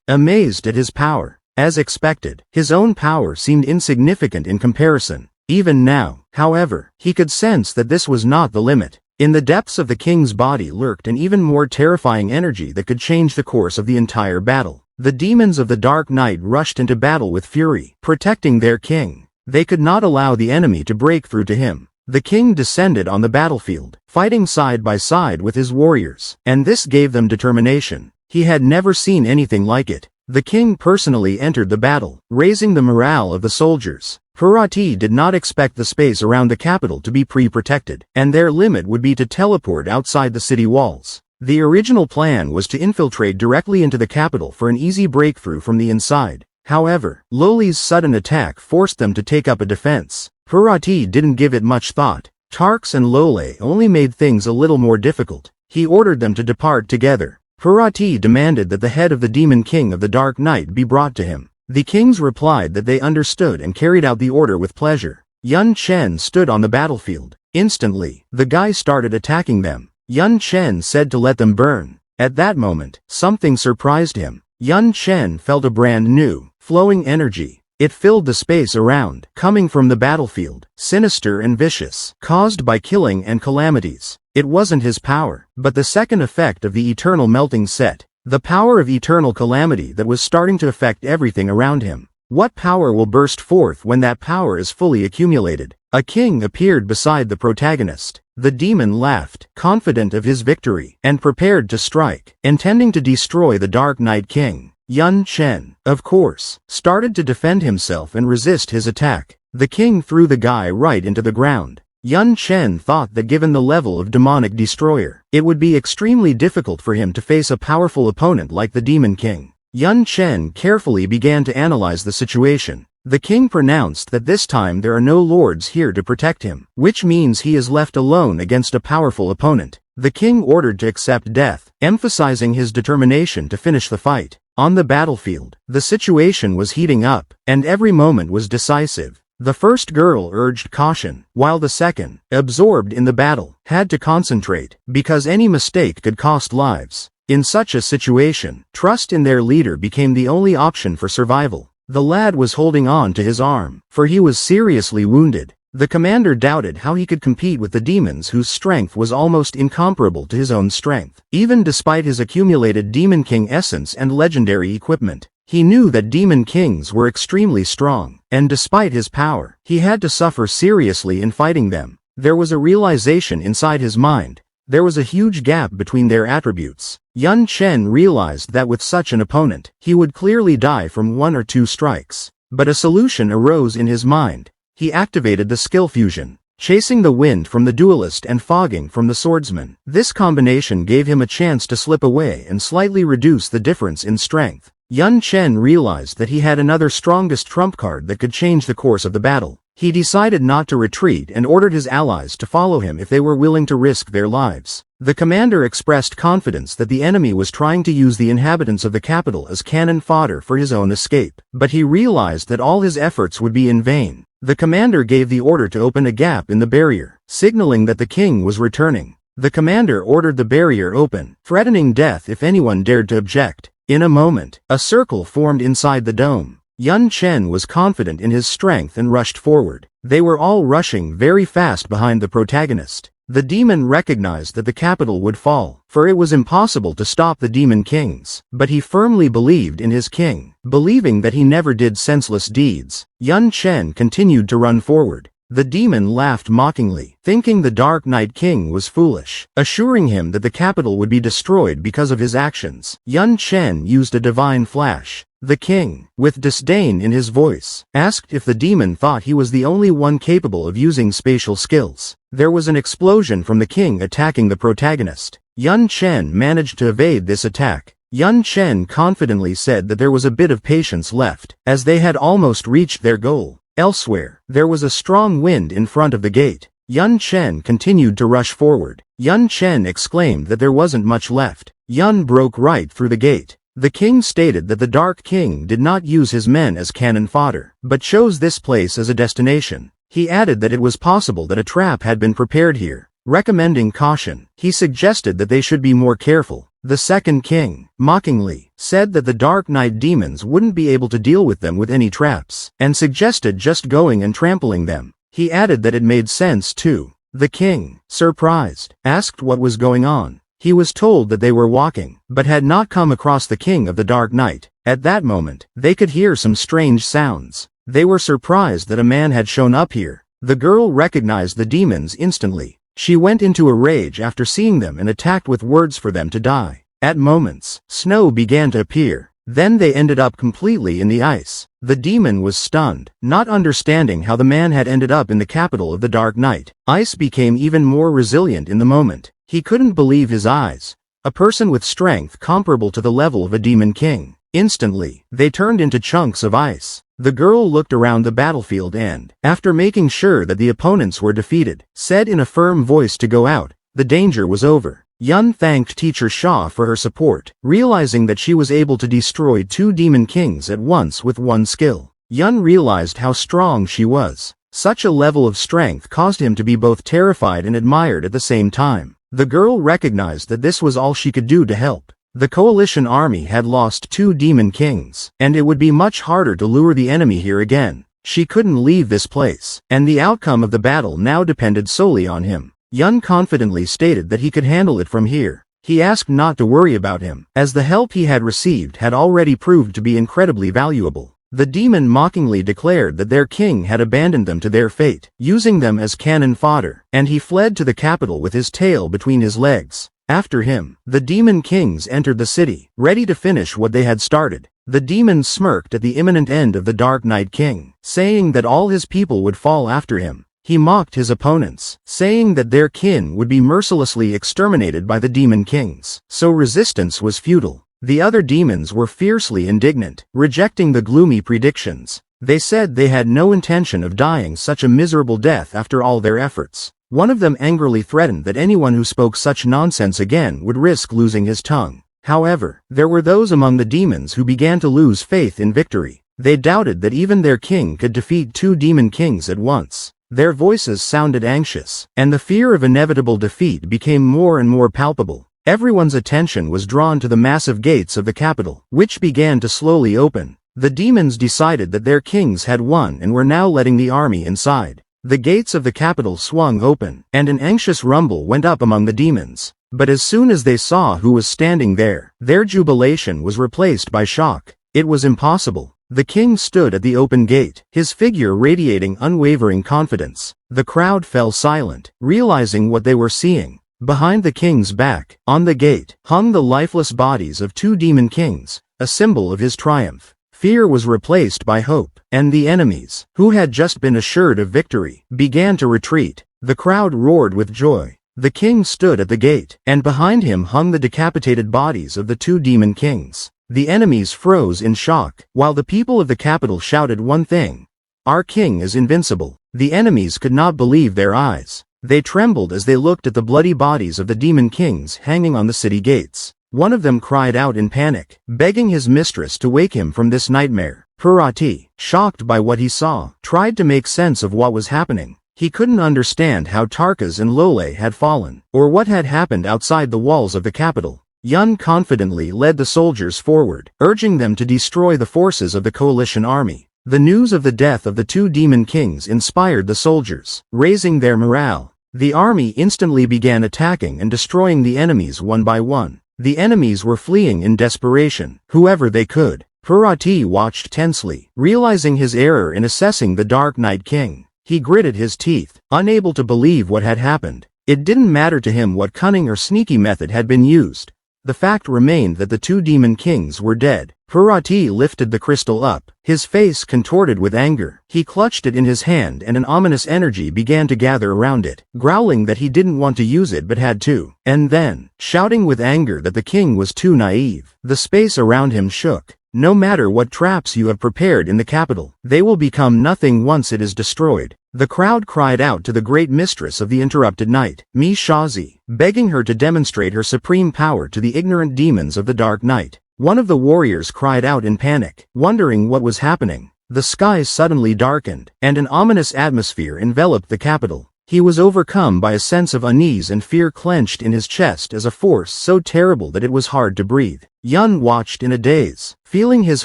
amazed at his power. As expected, his own power seemed insignificant in comparison. Even now, however, he could sense that this was not the limit. In the depths of the king's body lurked an even more terrifying energy that could change the course of the entire battle. The demons of the Dark Knight rushed into battle with fury, protecting their king. They could not allow the enemy to break through to him. The king descended on the battlefield, fighting side by side with his warriors, and this gave them determination. He had never seen anything like it. The king personally entered the battle, raising the morale of the soldiers. Parati did not expect the space around the capital to be pre-protected, and their limit would be to teleport outside the city walls. The original plan was to infiltrate directly into the capital for an easy breakthrough from the inside. However, Loli's sudden attack forced them to take up a defense. Parati didn't give it much thought. Tarks and Lole only made things a little more difficult. He ordered them to depart together. Parati demanded that the head of the Demon King of the Dark Night be brought to him. The kings replied that they understood and carried out the order with pleasure. Yun Chen stood on the battlefield. Instantly, the guy started attacking them. Yun Chen said to let them burn. At that moment, something surprised him. Yun Chen felt a brand new, flowing energy. It filled the space around, coming from the battlefield, sinister and vicious, caused by killing and calamities. It wasn't his power, but the second effect of the eternal melting set. The power of eternal calamity that was starting to affect everything around him. What power will burst forth when that power is fully accumulated? A king appeared beside the protagonist. The demon laughed, confident of his victory, and prepared to strike, intending to destroy the Dark Night King. Yun Chen, of course, started to defend himself and resist his attack. The king threw the guy right into the ground. Yun Chen thought that given the level of demonic destroyer, it would be extremely difficult for him to face a powerful opponent like the Demon King. Yun Chen carefully began to analyze the situation. The king pronounced that this time there are no lords here to protect him, which means he is left alone against a powerful opponent. The king ordered to accept death, emphasizing his determination to finish the fight. On the battlefield, the situation was heating up, and every moment was decisive. The first girl urged caution, while the second, absorbed in the battle, had to concentrate, because any mistake could cost lives. In such a situation, trust in their leader became the only option for survival. The lad was holding on to his arm, for he was seriously wounded. The commander doubted how he could compete with the demons whose strength was almost incomparable to his own strength, even despite his accumulated Demon King essence and legendary equipment. He knew that Demon Kings were extremely strong, and despite his power, he had to suffer seriously in fighting them. There was a realization inside his mind. There was a huge gap between their attributes. Yun Chen realized that with such an opponent, he would clearly die from 1 or 2 strikes. But a solution arose in his mind. He activated the skill fusion, chasing the wind from the duelist and fogging from the swordsman. This combination gave him a chance to slip away and slightly reduce the difference in strength. Yun Chen realized that he had another strongest trump card that could change the course of the battle. He decided not to retreat and ordered his allies to follow him if they were willing to risk their lives. The commander expressed confidence that the enemy was trying to use the inhabitants of the capital as cannon fodder for his own escape, but he realized that all his efforts would be in vain. The commander gave the order to open a gap in the barrier, signaling that the king was returning. The commander ordered the barrier open, threatening death if anyone dared to object. In a moment, a circle formed inside the dome. Yun Chen was confident in his strength and rushed forward. They were all rushing very fast behind the protagonist. The demon recognized that the capital would fall, for it was impossible to stop the Demon Kings. But he firmly believed in his king, believing that he never did senseless deeds. Yun Chen continued to run forward. The demon laughed mockingly, thinking the Dark Night King was foolish, assuring him that the capital would be destroyed because of his actions. Yun Chen used a divine flash. The king, with disdain in his voice, asked if the demon thought he was the only one capable of using spatial skills. There was an explosion from the king attacking the protagonist. Yun Chen managed to evade this attack. Yun Chen confidently said that there was a bit of patience left, as they had almost reached their goal. Elsewhere, there was a strong wind in front of the gate. Yun Chen continued to rush forward. Yun Chen exclaimed that there wasn't much left. Yun broke right through the gate. The king stated that the Dark King did not use his men as cannon fodder, but chose this place as a destination. He added that it was possible that a trap had been prepared here. Recommending caution, he suggested that they should be more careful. The second king, mockingly, said that the Dark Night demons wouldn't be able to deal with them with any traps, and suggested just going and trampling them. He added that it made sense too. The king, surprised, asked what was going on. He was told that they were walking, but had not come across the king of the Dark Night. At that moment, they could hear some strange sounds. They were surprised that a man had shown up here. The girl recognized the demons instantly. She went into a rage after seeing them and attacked with words for them to die. At moments, snow began to appear. Then they ended up completely in the ice. The demon was stunned, not understanding how the man had ended up in the capital of the Dark Knight. Ice became even more resilient in the moment. He couldn't believe his eyes. A person with strength comparable to the level of a demon king. Instantly, they turned into chunks of ice. The girl looked around the battlefield and, after making sure that the opponents were defeated, said in a firm voice to go out. The danger was over. Yun thanked Teacher Shaw for her support, realizing that she was able to destroy 2 demon kings at once with one skill. Yun realized how strong she was. Such a level of strength caused him to be both terrified and admired at the same time. The girl recognized that this was all she could do to help. The coalition army had lost 2 demon kings, and it would be much harder to lure the enemy here again. She couldn't leave this place, and the outcome of the battle now depended solely on him. Yun confidently stated that he could handle it from here. He asked not to worry about him, as the help he had received had already proved to be incredibly valuable. The demon mockingly declared that their king had abandoned them to their fate, using them as cannon fodder, and he fled to the capital with his tail between his legs. After him, the demon kings entered the city, ready to finish what they had started. The demon smirked at the imminent end of the Dark Knight King, saying that all his people would fall after him. He mocked his opponents, saying that their kin would be mercilessly exterminated by the demon kings, so resistance was futile. The other demons were fiercely indignant, rejecting the gloomy predictions. They said they had no intention of dying such a miserable death after all their efforts. One of them angrily threatened that anyone who spoke such nonsense again would risk losing his tongue. However, there were those among the demons who began to lose faith in victory. They doubted that even their king could defeat 2 demon kings at once. Their voices sounded anxious, and the fear of inevitable defeat became more and more palpable. Everyone's attention was drawn to the massive gates of the capital, which began to slowly open. The demons decided that their kings had won and were now letting the army inside. The gates of the capital swung open, and an anxious rumble went up among the demons. But as soon as they saw who was standing there, their jubilation was replaced by shock. It was impossible. The king stood at the open gate, his figure radiating unwavering confidence. The crowd fell silent, realizing what they were seeing. Behind the king's back, on the gate, hung the lifeless bodies of 2 demon kings, a symbol of his triumph. Fear was replaced by hope, and the enemies, who had just been assured of victory, began to retreat. The crowd roared with joy. The king stood at the gate, and behind him hung the decapitated bodies of the 2 demon kings. The enemies froze in shock, while the people of the capital shouted one thing: "Our king is invincible." The enemies could not believe their eyes. They trembled as they looked at the bloody bodies of the demon kings hanging on the city gates. One of them cried out in panic, begging his mistress to wake him from this nightmare. Purati, shocked by what he saw, tried to make sense of what was happening. He couldn't understand how Tarkas and Lole had fallen, or what had happened outside the walls of the capital. Yun confidently led the soldiers forward, urging them to destroy the forces of the coalition army. The news of the death of the 2 demon kings inspired the soldiers, raising their morale. The army instantly began attacking and destroying the enemies one by one. The enemies were fleeing in desperation, whoever they could. Purati watched tensely, realizing his error in assessing the Dark Knight King. He gritted his teeth, unable to believe what had happened. It didn't matter to him what cunning or sneaky method had been used. The fact remained that the 2 demon kings were dead. Purati lifted the crystal up, his face contorted with anger. He clutched it in his hand and an ominous energy began to gather around it, growling that he didn't want to use it but had to. And then, shouting with anger that the king was too naive. The space around him shook. No matter what traps you have prepared in the capital, they will become nothing once it is destroyed. The crowd cried out to the great mistress of the interrupted night, Mi Shazi, begging her to demonstrate her supreme power to the ignorant demons of the Dark Night. One of the warriors cried out in panic, wondering what was happening. The skies suddenly darkened, and an ominous atmosphere enveloped the capital. He was overcome by a sense of unease and fear clenched in his chest as a force so terrible that it was hard to breathe. Yun watched in a daze, feeling his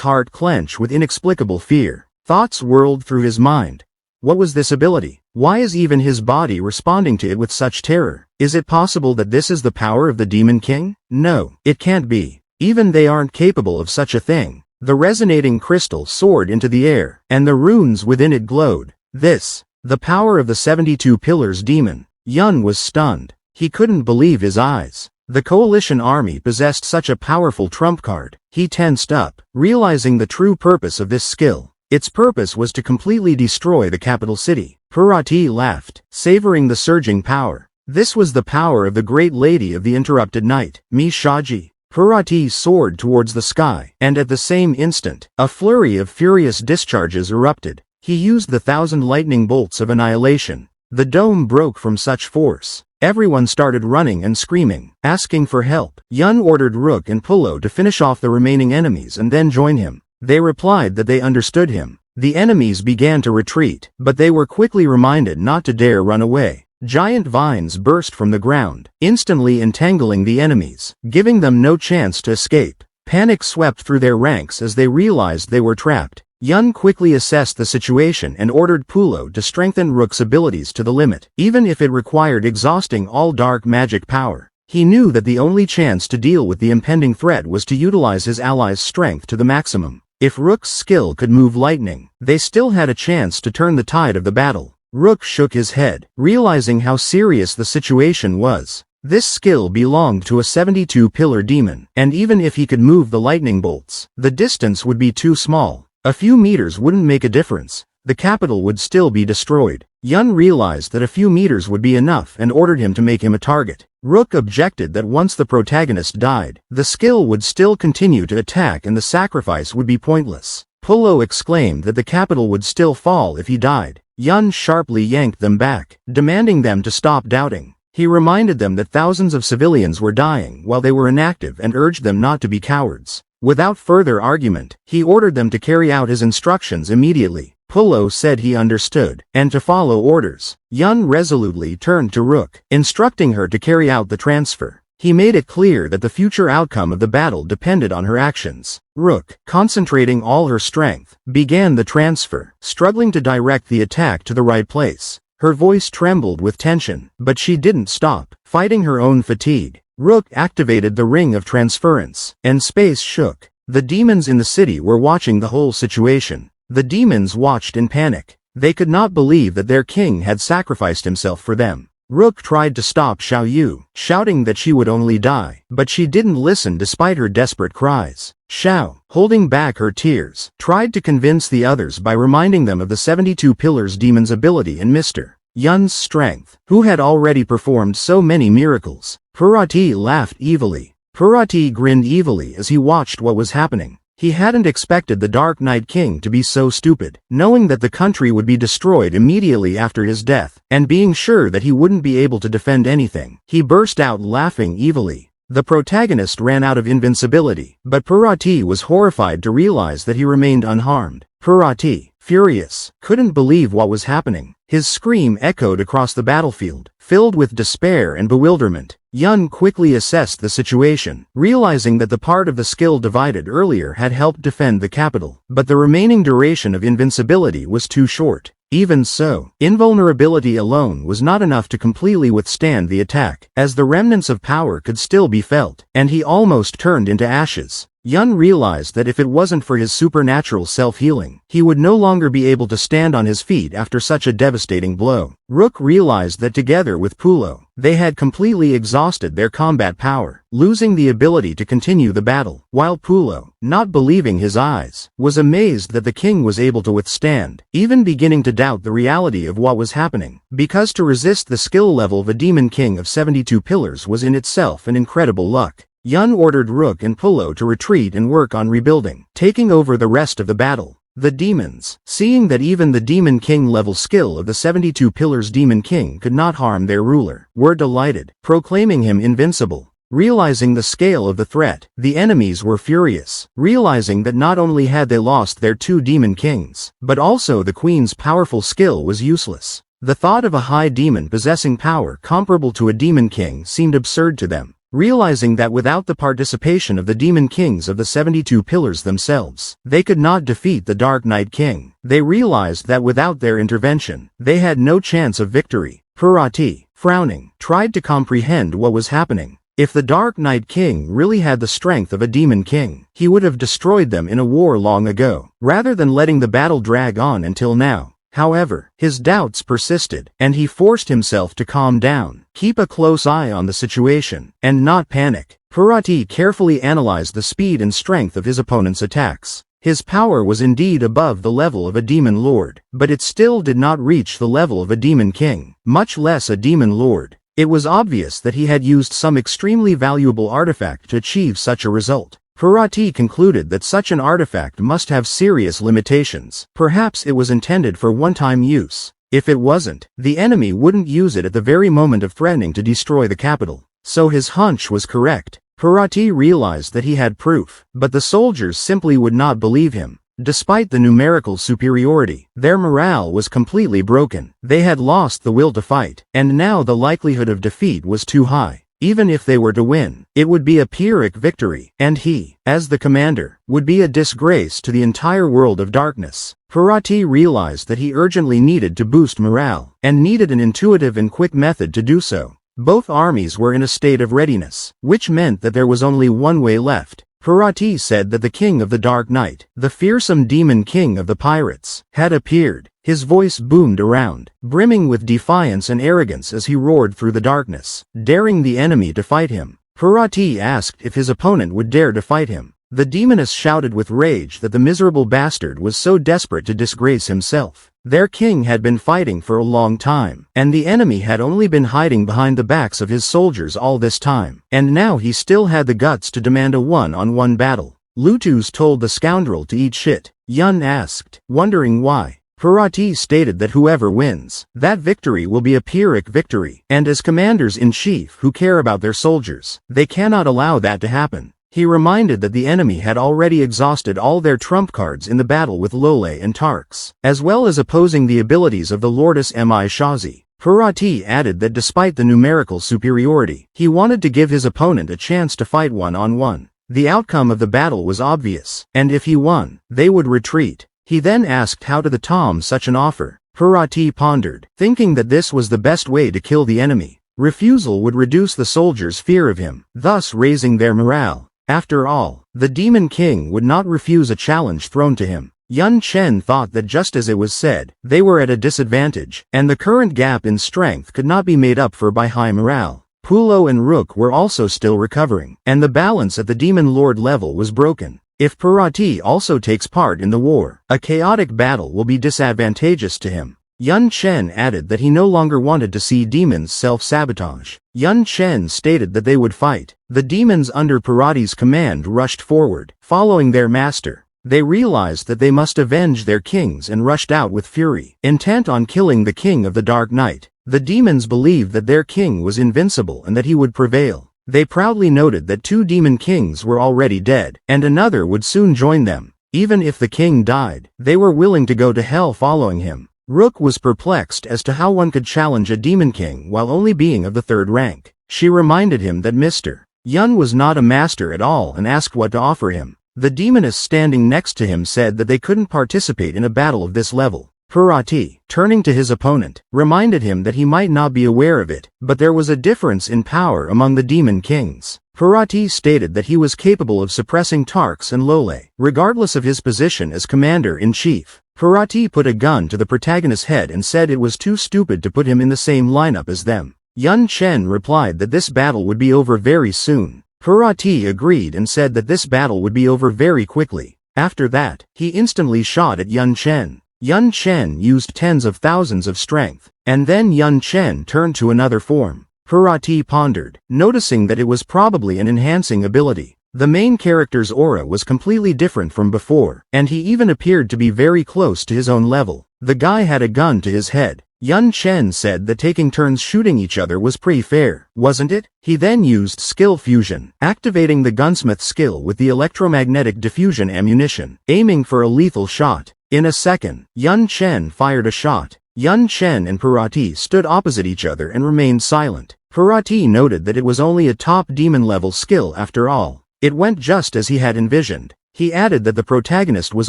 heart clench with inexplicable fear. Thoughts whirled through his mind. What was this ability? Why is even his body responding to it with such terror? Is it possible that this is the power of the Demon King? No, it can't be. Even they aren't capable of such a thing. The resonating crystal soared into the air, and the runes within it glowed. This The power of the 72 Pillars demon. Yun was stunned. He couldn't believe his eyes. The coalition army possessed such a powerful trump card. He tensed up, realizing the true purpose of this skill. Its purpose was to completely destroy the capital city. Parati laughed, savoring the surging power. This was the power of the great lady of the interrupted night, Mi Shaji. Parati soared towards the sky, and at the same instant, a flurry of furious discharges erupted. He used the 1,000 lightning bolts of annihilation. The dome broke from such force. Everyone started running and screaming, asking for help. Yun ordered Rook and Pullo to finish off the remaining enemies and then join him. They replied that they understood him. The enemies began to retreat, but they were quickly reminded not to dare run away. Giant vines burst from the ground, instantly entangling the enemies, giving them no chance to escape. Panic swept through their ranks as they realized they were trapped. Yun quickly assessed the situation and ordered Pullo to strengthen Rook's abilities to the limit, even if it required exhausting all dark magic power. He knew that the only chance to deal with the impending threat was to utilize his allies' strength to the maximum. If Rook's skill could move lightning, they still had a chance to turn the tide of the battle. Rook shook his head, realizing how serious the situation was. This skill belonged to a 72-pillar demon, and even if he could move the lightning bolts, the distance would be too small. A few meters wouldn't make a difference. The capital would still be destroyed. Yun realized that a few meters would be enough and ordered him to make him a target. Rook objected that once the protagonist died, the skill would still continue to attack and the sacrifice would be pointless. Pullo exclaimed that the capital would still fall if he died. Yun sharply yanked them back, demanding them to stop doubting. He reminded them that thousands of civilians were dying while they were inactive and urged them not to be cowards. Without further argument, he ordered them to carry out his instructions immediately. Pullo said he understood, and to follow orders. Yun resolutely turned to Rook, instructing her to carry out the transfer. He made it clear that the future outcome of the battle depended on her actions. Rook, concentrating all her strength, began the transfer, struggling to direct the attack to the right place. Her voice trembled with tension, but she didn't stop, fighting her own fatigue. Rook activated the ring of transference, and space shook. The demons in the city were watching the whole situation. The demons watched in panic. They could not believe that their king had sacrificed himself for them. Rook tried to stop Xiao Yu, shouting that she would only die, but she didn't listen despite her desperate cries. Xiao, holding back her tears, tried to convince the others by reminding them of the 72 Pillars demon's ability and Mr. Yun's strength, who had already performed so many miracles. Parati laughed evilly. Parati grinned evilly as he watched what was happening. He hadn't expected the Dark Knight King to be so stupid, knowing that the country would be destroyed immediately after his death, and being sure that he wouldn't be able to defend anything. He burst out laughing evilly. The protagonist ran out of invincibility, but Parati was horrified to realize that he remained unharmed. Parati, furious, couldn't believe what was happening. His scream echoed across the battlefield, filled with despair and bewilderment. Yun quickly assessed the situation, realizing that the part of the skill divided earlier had helped defend the capital, but the remaining duration of invincibility was too short. Even so, invulnerability alone was not enough to completely withstand the attack, as the remnants of power could still be felt, and he almost turned into ashes. Yun realized that if it wasn't for his supernatural self-healing, he would no longer be able to stand on his feet after such a devastating blow. Rook realized that together with Pullo, they had completely exhausted their combat power, losing the ability to continue the battle, while Pullo, not believing his eyes, was amazed that the king was able to withstand, even beginning to doubt the reality of what was happening, because to resist the skill level of a demon king of 72 pillars was in itself an incredible luck. Yun ordered Rook and Pullo to retreat and work on rebuilding, taking over the rest of the battle. The demons, seeing that even the Demon King level skill of the 72 Pillars Demon King could not harm their ruler, were delighted, proclaiming him invincible. Realizing the scale of the threat, the enemies were furious, realizing that not only had they lost their two Demon Kings, but also the Queen's powerful skill was useless. The thought of a high demon possessing power comparable to a Demon King seemed absurd to them. Realizing that without the participation of the Demon Kings of the 72 Pillars themselves, they could not defeat the Dark Knight King, they realized that without their intervention, they had no chance of victory. Parati, frowning, tried to comprehend what was happening. If the Dark Knight King really had the strength of a Demon King, he would have destroyed them in a war long ago, rather than letting the battle drag on until now. However, his doubts persisted, and he forced himself to calm down, keep a close eye on the situation, and not panic. Parati carefully analyzed the speed and strength of his opponent's attacks. His power was indeed above the level of a demon lord, but it still did not reach the level of a demon king, much less a demon lord. It was obvious that he had used some extremely valuable artifact to achieve such a result. Parati concluded that such an artifact must have serious limitations. Perhaps it was intended for one-time use. If it wasn't, the enemy wouldn't use it at the very moment of threatening to destroy the capital. So his hunch was correct. Parati realized that he had proof, but the soldiers simply would not believe him. Despite the numerical superiority, their morale was completely broken. They had lost the will to fight, and now the likelihood of defeat was too high. Even if they were to win, it would be a Pyrrhic victory, and he, as the commander, would be a disgrace to the entire world of darkness. Parati realized that he urgently needed to boost morale, and needed an intuitive and quick method to do so. Both armies were in a state of readiness, which meant that there was only one way left. Parati said that the king of the Dark Night, the fearsome demon king of the pirates, had appeared. His voice boomed around, brimming with defiance and arrogance as he roared through the darkness, daring the enemy to fight him. Parati asked if his opponent would dare to fight him. The demoness shouted with rage that the miserable bastard was so desperate to disgrace himself. Their king had been fighting for a long time, and the enemy had only been hiding behind the backs of his soldiers all this time, and now he still had the guts to demand a one-on-one battle. Lutus told the scoundrel to eat shit. Yun asked, wondering why. Parati stated that whoever wins, that victory will be a Pyrrhic victory, and as commanders-in-chief who care about their soldiers, they cannot allow that to happen. He reminded that the enemy had already exhausted all their trump cards in the battle with Lole and Tarks, as well as opposing the abilities of the Lordess Mi Shazi. Parati added that despite the numerical superiority, he wanted to give his opponent a chance to fight one-on-one. The outcome of the battle was obvious, and if he won, they would retreat. He then asked how to Tom such an offer. Parati pondered, thinking that this was the best way to kill the enemy. Refusal would reduce the soldiers' fear of him, thus raising their morale. After all, the Demon King would not refuse a challenge thrown to him. Yun Chen thought that just as it was said, they were at a disadvantage, and the current gap in strength could not be made up for by high morale. Pulo and Rook were also still recovering, and the balance at the Demon Lord level was broken. If Parati also takes part in the war, a chaotic battle will be disadvantageous to him. Yun Chen added that he no longer wanted to see demons self-sabotage. Yun Chen stated that they would fight. The demons under Parati's command rushed forward, following their master. They realized that they must avenge their kings and rushed out with fury, intent on killing the king of the Dark Night. The demons believed that their king was invincible and that he would prevail. They proudly noted that 2 demon kings were already dead, and another would soon join them. Even if the king died, they were willing to go to hell following him. Rook was perplexed as to how one could challenge a demon king while only being of the 3rd rank. She reminded him that Mr. Yun was not a master at all and asked what to offer him. The demoness standing next to him said that they couldn't participate in a battle of this level. Parati, turning to his opponent, reminded him that he might not be aware of it, but there was a difference in power among the demon kings. Parati stated that he was capable of suppressing Tarks and Lole, regardless of his position as commander-in-chief. Parati put a gun to the protagonist's head and said it was too stupid to put him in the same lineup as them. Yun Chen replied that this battle would be over very soon. Parati agreed and said that this battle would be over very quickly. After that, he instantly shot at Yun Chen. Yun Chen used tens of thousands of strength, and then Yun Chen turned to another form. Parati pondered, noticing that it was probably an enhancing ability. The main character's aura was completely different from before, and he even appeared to be very close to his own level. The guy had a gun to his head. Yun Chen said that taking turns shooting each other was pretty fair, wasn't it? He then used skill fusion, activating the gunsmith skill with the electromagnetic diffusion ammunition, aiming for a lethal shot. In a second, Yun Chen fired a shot. Yun Chen and Parati stood opposite each other and remained silent. Parati noted that it was only a top demon level skill after all. It went just as he had envisioned. He added that the protagonist was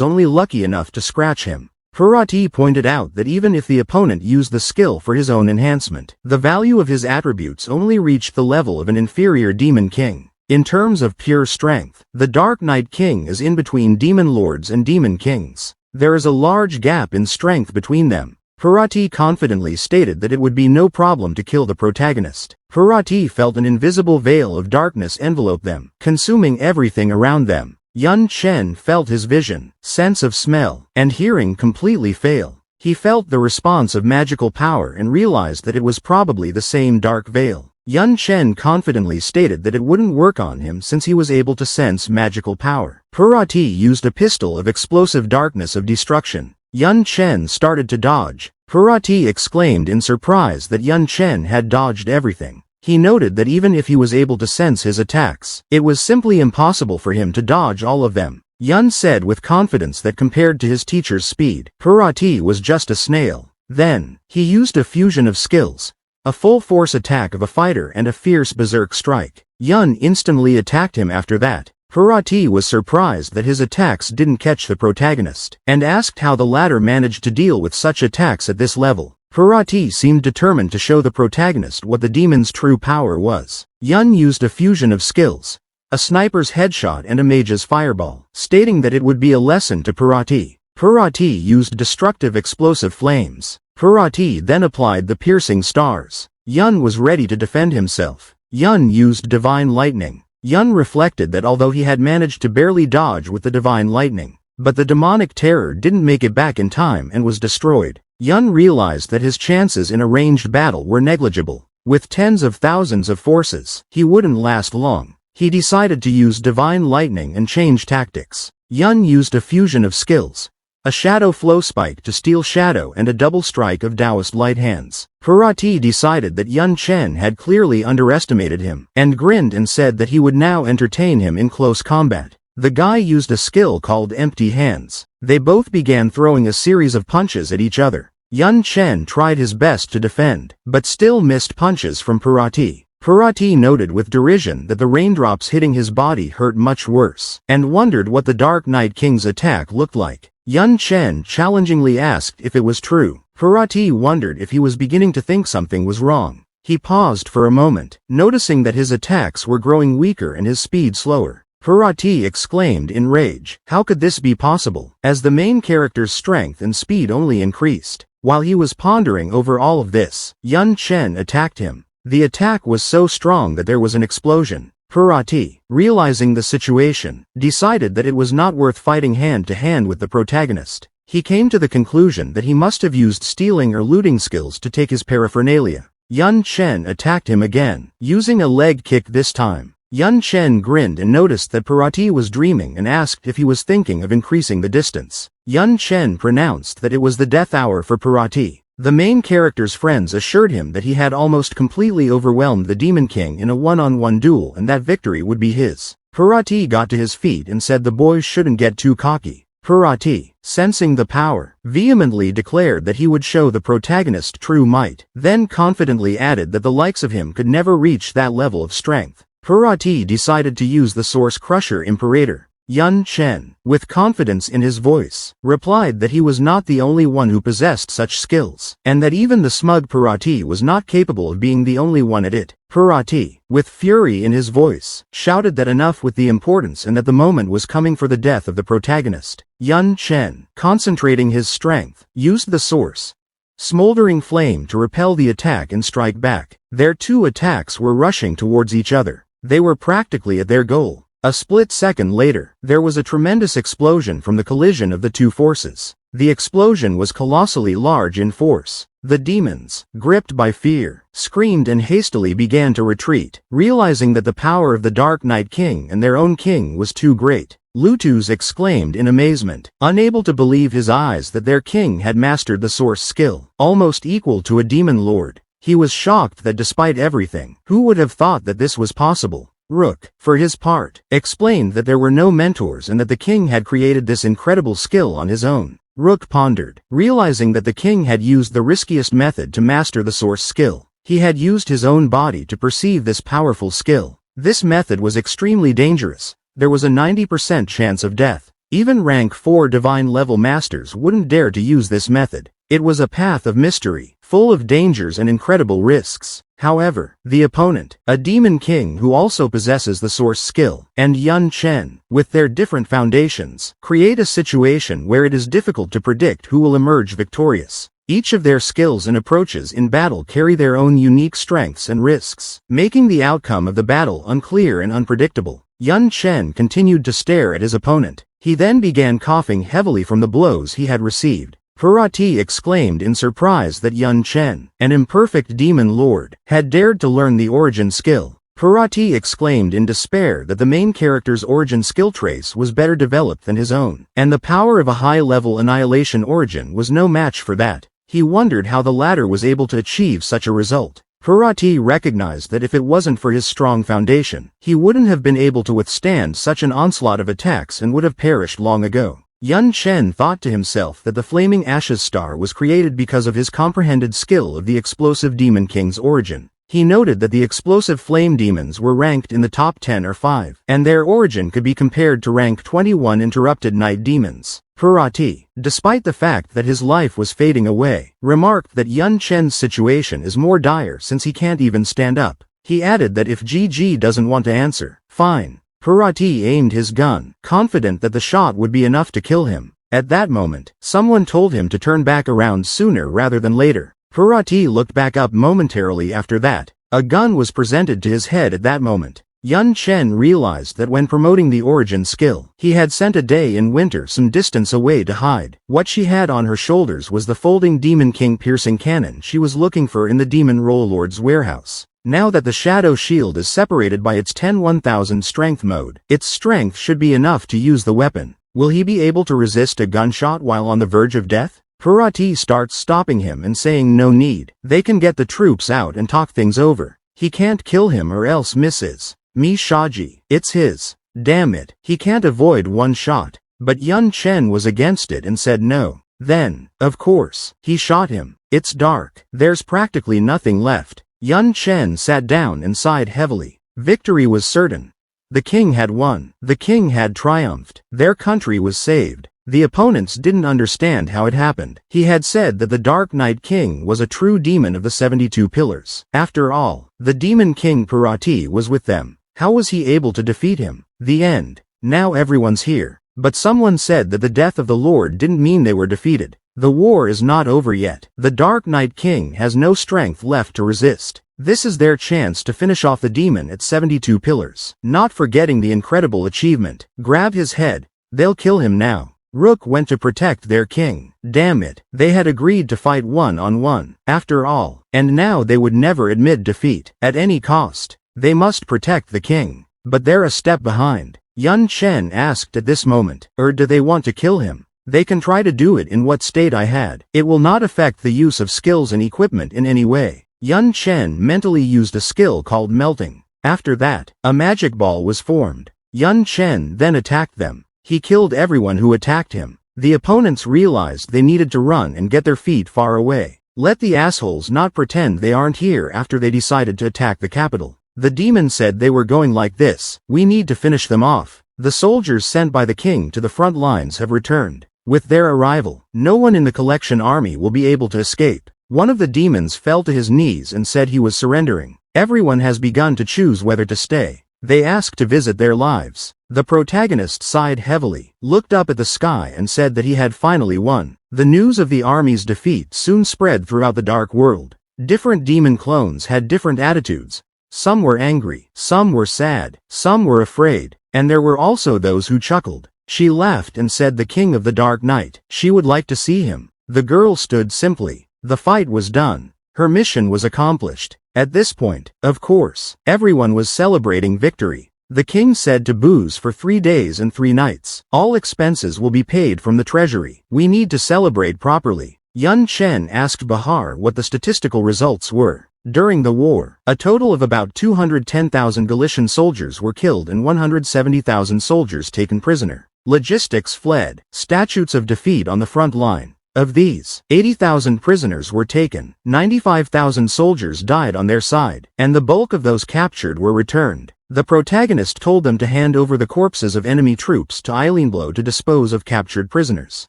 only lucky enough to scratch him. Parati pointed out that even if the opponent used the skill for his own enhancement, the value of his attributes only reached the level of an inferior demon king. In terms of pure strength, the Dark Knight King is in between demon lords and demon kings. There is a large gap in strength between them. Parati confidently stated that it would be no problem to kill the protagonist. Parati felt an invisible veil of darkness envelope them, consuming everything around them. Yun Chen felt his vision, sense of smell, and hearing completely fail. He felt the response of magical power and realized that it was probably the same dark veil. Yun Chen confidently stated that it wouldn't work on him since he was able to sense magical power. Parati used a pistol of explosive darkness of destruction. Yun Chen started to dodge. Parati exclaimed in surprise that Yun Chen had dodged everything. He noted that even if he was able to sense his attacks, it was simply impossible for him to dodge all of them. Yun said with confidence that compared to his teacher's speed, Parati was just a snail. Then, he used a fusion of skills. A full-force attack of a fighter and a fierce berserk strike. Yun instantly attacked him after that. Parati was surprised that his attacks didn't catch the protagonist, and asked how the latter managed to deal with such attacks at this level. Parati seemed determined to show the protagonist what the demon's true power was. Yun used a fusion of skills. A sniper's headshot and a mage's fireball, stating that it would be a lesson to Parati. Parati used destructive explosive flames. Parati then applied the piercing stars. Yun was ready to defend himself. Yun used divine lightning. Yun reflected that although he had managed to barely dodge with the divine lightning, but the demonic terror didn't make it back in time and was destroyed. Yun realized that his chances in a ranged battle were negligible. With tens of thousands of forces, he wouldn't last long. He decided to use divine lightning and change tactics. Yun used a fusion of skills. A shadow flow spike to steal shadow and a double strike of Taoist light hands. Parati decided that Yun Chen had clearly underestimated him, and grinned and said that he would now entertain him in close combat. The guy used a skill called empty hands. They both began throwing a series of punches at each other. Yun Chen tried his best to defend, but still missed punches from Parati. Parati noted with derision that the raindrops hitting his body hurt much worse, and wondered what the Dark Night King's attack looked like. Yun Chen challengingly asked if it was true. Parati wondered if he was beginning to think something was wrong. He paused for a moment, noticing that his attacks were growing weaker and his speed slower. Parati exclaimed in rage, how could this be possible, as the main character's strength and speed only increased? While he was pondering over all of this, Yun Chen attacked him. The attack was so strong that there was an explosion. Parati, realizing the situation, decided that it was not worth fighting hand-to-hand with the protagonist. He came to the conclusion that he must have used stealing or looting skills to take his paraphernalia. Yun Chen attacked him again, using a leg kick this time. Yun Chen grinned and noticed that Parati was dreaming and asked if he was thinking of increasing the distance. Yun Chen pronounced that it was the death hour for Parati. The main character's friends assured him that he had almost completely overwhelmed the Demon King in a one-on-one duel and that victory would be his. Parati got to his feet and said the boys shouldn't get too cocky. Parati, sensing the power, vehemently declared that he would show the protagonist true might, then confidently added that the likes of him could never reach that level of strength. Parati decided to use the Source Crusher Imperator. Yun Chen, with confidence in his voice, replied that he was not the only one who possessed such skills, and that even the smug Parati was not capable of being the only one at it. Parati, with fury in his voice, shouted that enough with the importance and that the moment was coming for the death of the protagonist. Yun Chen, concentrating his strength, used the source smoldering flame to repel the attack and strike back. Their two attacks were rushing towards each other. They were practically at their goal. A split second later, there was a tremendous explosion from the collision of the two forces. The explosion was colossally large in force. The demons, gripped by fear, screamed and hastily began to retreat, realizing that the power of the Dark Night King and their own king was too great. Lutus exclaimed in amazement, unable to believe his eyes that their king had mastered the source skill, almost equal to a demon lord. He was shocked that despite everything, who would have thought that this was possible? Rook, for his part, explained that there were no mentors and that the king had created this incredible skill on his own. Rook pondered, realizing that the king had used the riskiest method to master the source skill. He had used his own body to perceive this powerful skill. This method was extremely dangerous. There was a 90% chance of death. Even rank 4 divine level masters wouldn't dare to use this method. It was a path of mystery, full of dangers and incredible risks. However, the opponent, a demon king who also possesses the source skill, and Yun Chen, with their different foundations, create a situation where it is difficult to predict who will emerge victorious. Each of their skills and approaches in battle carry their own unique strengths and risks, making the outcome of the battle unclear and unpredictable. Yun Chen continued to stare at his opponent. He then began coughing heavily from the blows he had received. Parati exclaimed in surprise that Yun Chen, an imperfect demon lord, had dared to learn the origin skill. Parati exclaimed in despair that the main character's origin skill trace was better developed than his own, and the power of a high-level annihilation origin was no match for that. He wondered how the latter was able to achieve such a result. Parati recognized that if it wasn't for his strong foundation, he wouldn't have been able to withstand such an onslaught of attacks and would have perished long ago. Yun Chen thought to himself that the Flaming Ashes Star was created because of his comprehended skill of the explosive demon king's origin. He noted that the explosive flame demons were ranked in the top 10 or 5, and their origin could be compared to rank 21 interrupted night demons. Parati, despite the fact that his life was fading away, remarked that Yun Chen's situation is more dire since he can't even stand up. He added that if GG doesn't want to answer, fine. Parati aimed his gun, confident that the shot would be enough to kill him. At that moment, someone told him to turn back around sooner rather than later. Parati looked back up momentarily after that. A gun was presented to his head at that moment. Yun Chen realized that when promoting the origin skill, he had sent a day in winter some distance away to hide. What she had on her shoulders was the folding Demon King piercing cannon she was looking for in the Demon Rollord's warehouse. Now that the Shadow Shield is separated by its 10-1000 strength mode, its strength should be enough to use the weapon. Will he be able to resist a gunshot while on the verge of death? Parati starts stopping him and saying no need. They can get the troops out and talk things over. He can't kill him or else misses. Mi Shaji, it's his. Damn it, he can't avoid one shot. But Yun Chen was against it and said no. Then, of course, he shot him. It's dark. There's practically nothing left. Yun Chen sat down and sighed heavily. Victory was certain. The king had won. The king had triumphed. Their country was saved. The opponents didn't understand how it happened. He had said that the Dark Knight King was a true demon of the 72 pillars. After all, the Demon King Parati was with them. How was he able to defeat him? The end. Now everyone's here. But someone said that the death of the Lord didn't mean they were defeated. The war is not over yet. The Dark Knight King has no strength left to resist. This is their chance to finish off the demon at 72 pillars. Not forgetting the incredible achievement. Grab his head. They'll kill him now. Rook went to protect their king. Damn it. They had agreed to fight one-on-one. After all. And now they would never admit defeat. At any cost. They must protect the king. But they're a step behind. Yun Chen asked at this moment. Or do they want to kill him? They can try to do it in what state I had. It will not affect the use of skills and equipment in any way. Yun Chen mentally used a skill called melting. After that, a magic ball was formed. Yun Chen then attacked them. He killed everyone who attacked him. The opponents realized they needed to run and get their feet far away. Let the assholes not pretend they aren't here after they decided to attack the capital. The demon said they were going like this. We need to finish them off. The soldiers sent by the king to the front lines have returned. With their arrival, no one in the collection army will be able to escape. One of the demons fell to his knees and said he was surrendering. Everyone has begun to choose whether to stay. They ask to visit their lives. The protagonist sighed heavily, looked up at the sky and said that he had finally won. The news of the army's defeat soon spread throughout the dark world. Different demon clones had different attitudes. Some were angry, some were sad, some were afraid, and there were also those who chuckled. She laughed and said the king of the Dark Knight. She would like to see him. The girl stood simply. The fight was done. Her mission was accomplished. At this point, of course, everyone was celebrating victory. The king said to booze for 3 days and 3 nights. All expenses will be paid from the treasury. We need to celebrate properly. Yun Chen asked Bahar what the statistical results were. During the war, a total of about 210,000 Galician soldiers were killed and 170,000 soldiers taken prisoner. Logistics fled. Statutes of defeat on the front line. Of these, 80,000 prisoners were taken, 95,000 soldiers died on their side, and the bulk of those captured were returned. The protagonist told them to hand over the corpses of enemy troops to Eilenblow to dispose of captured prisoners.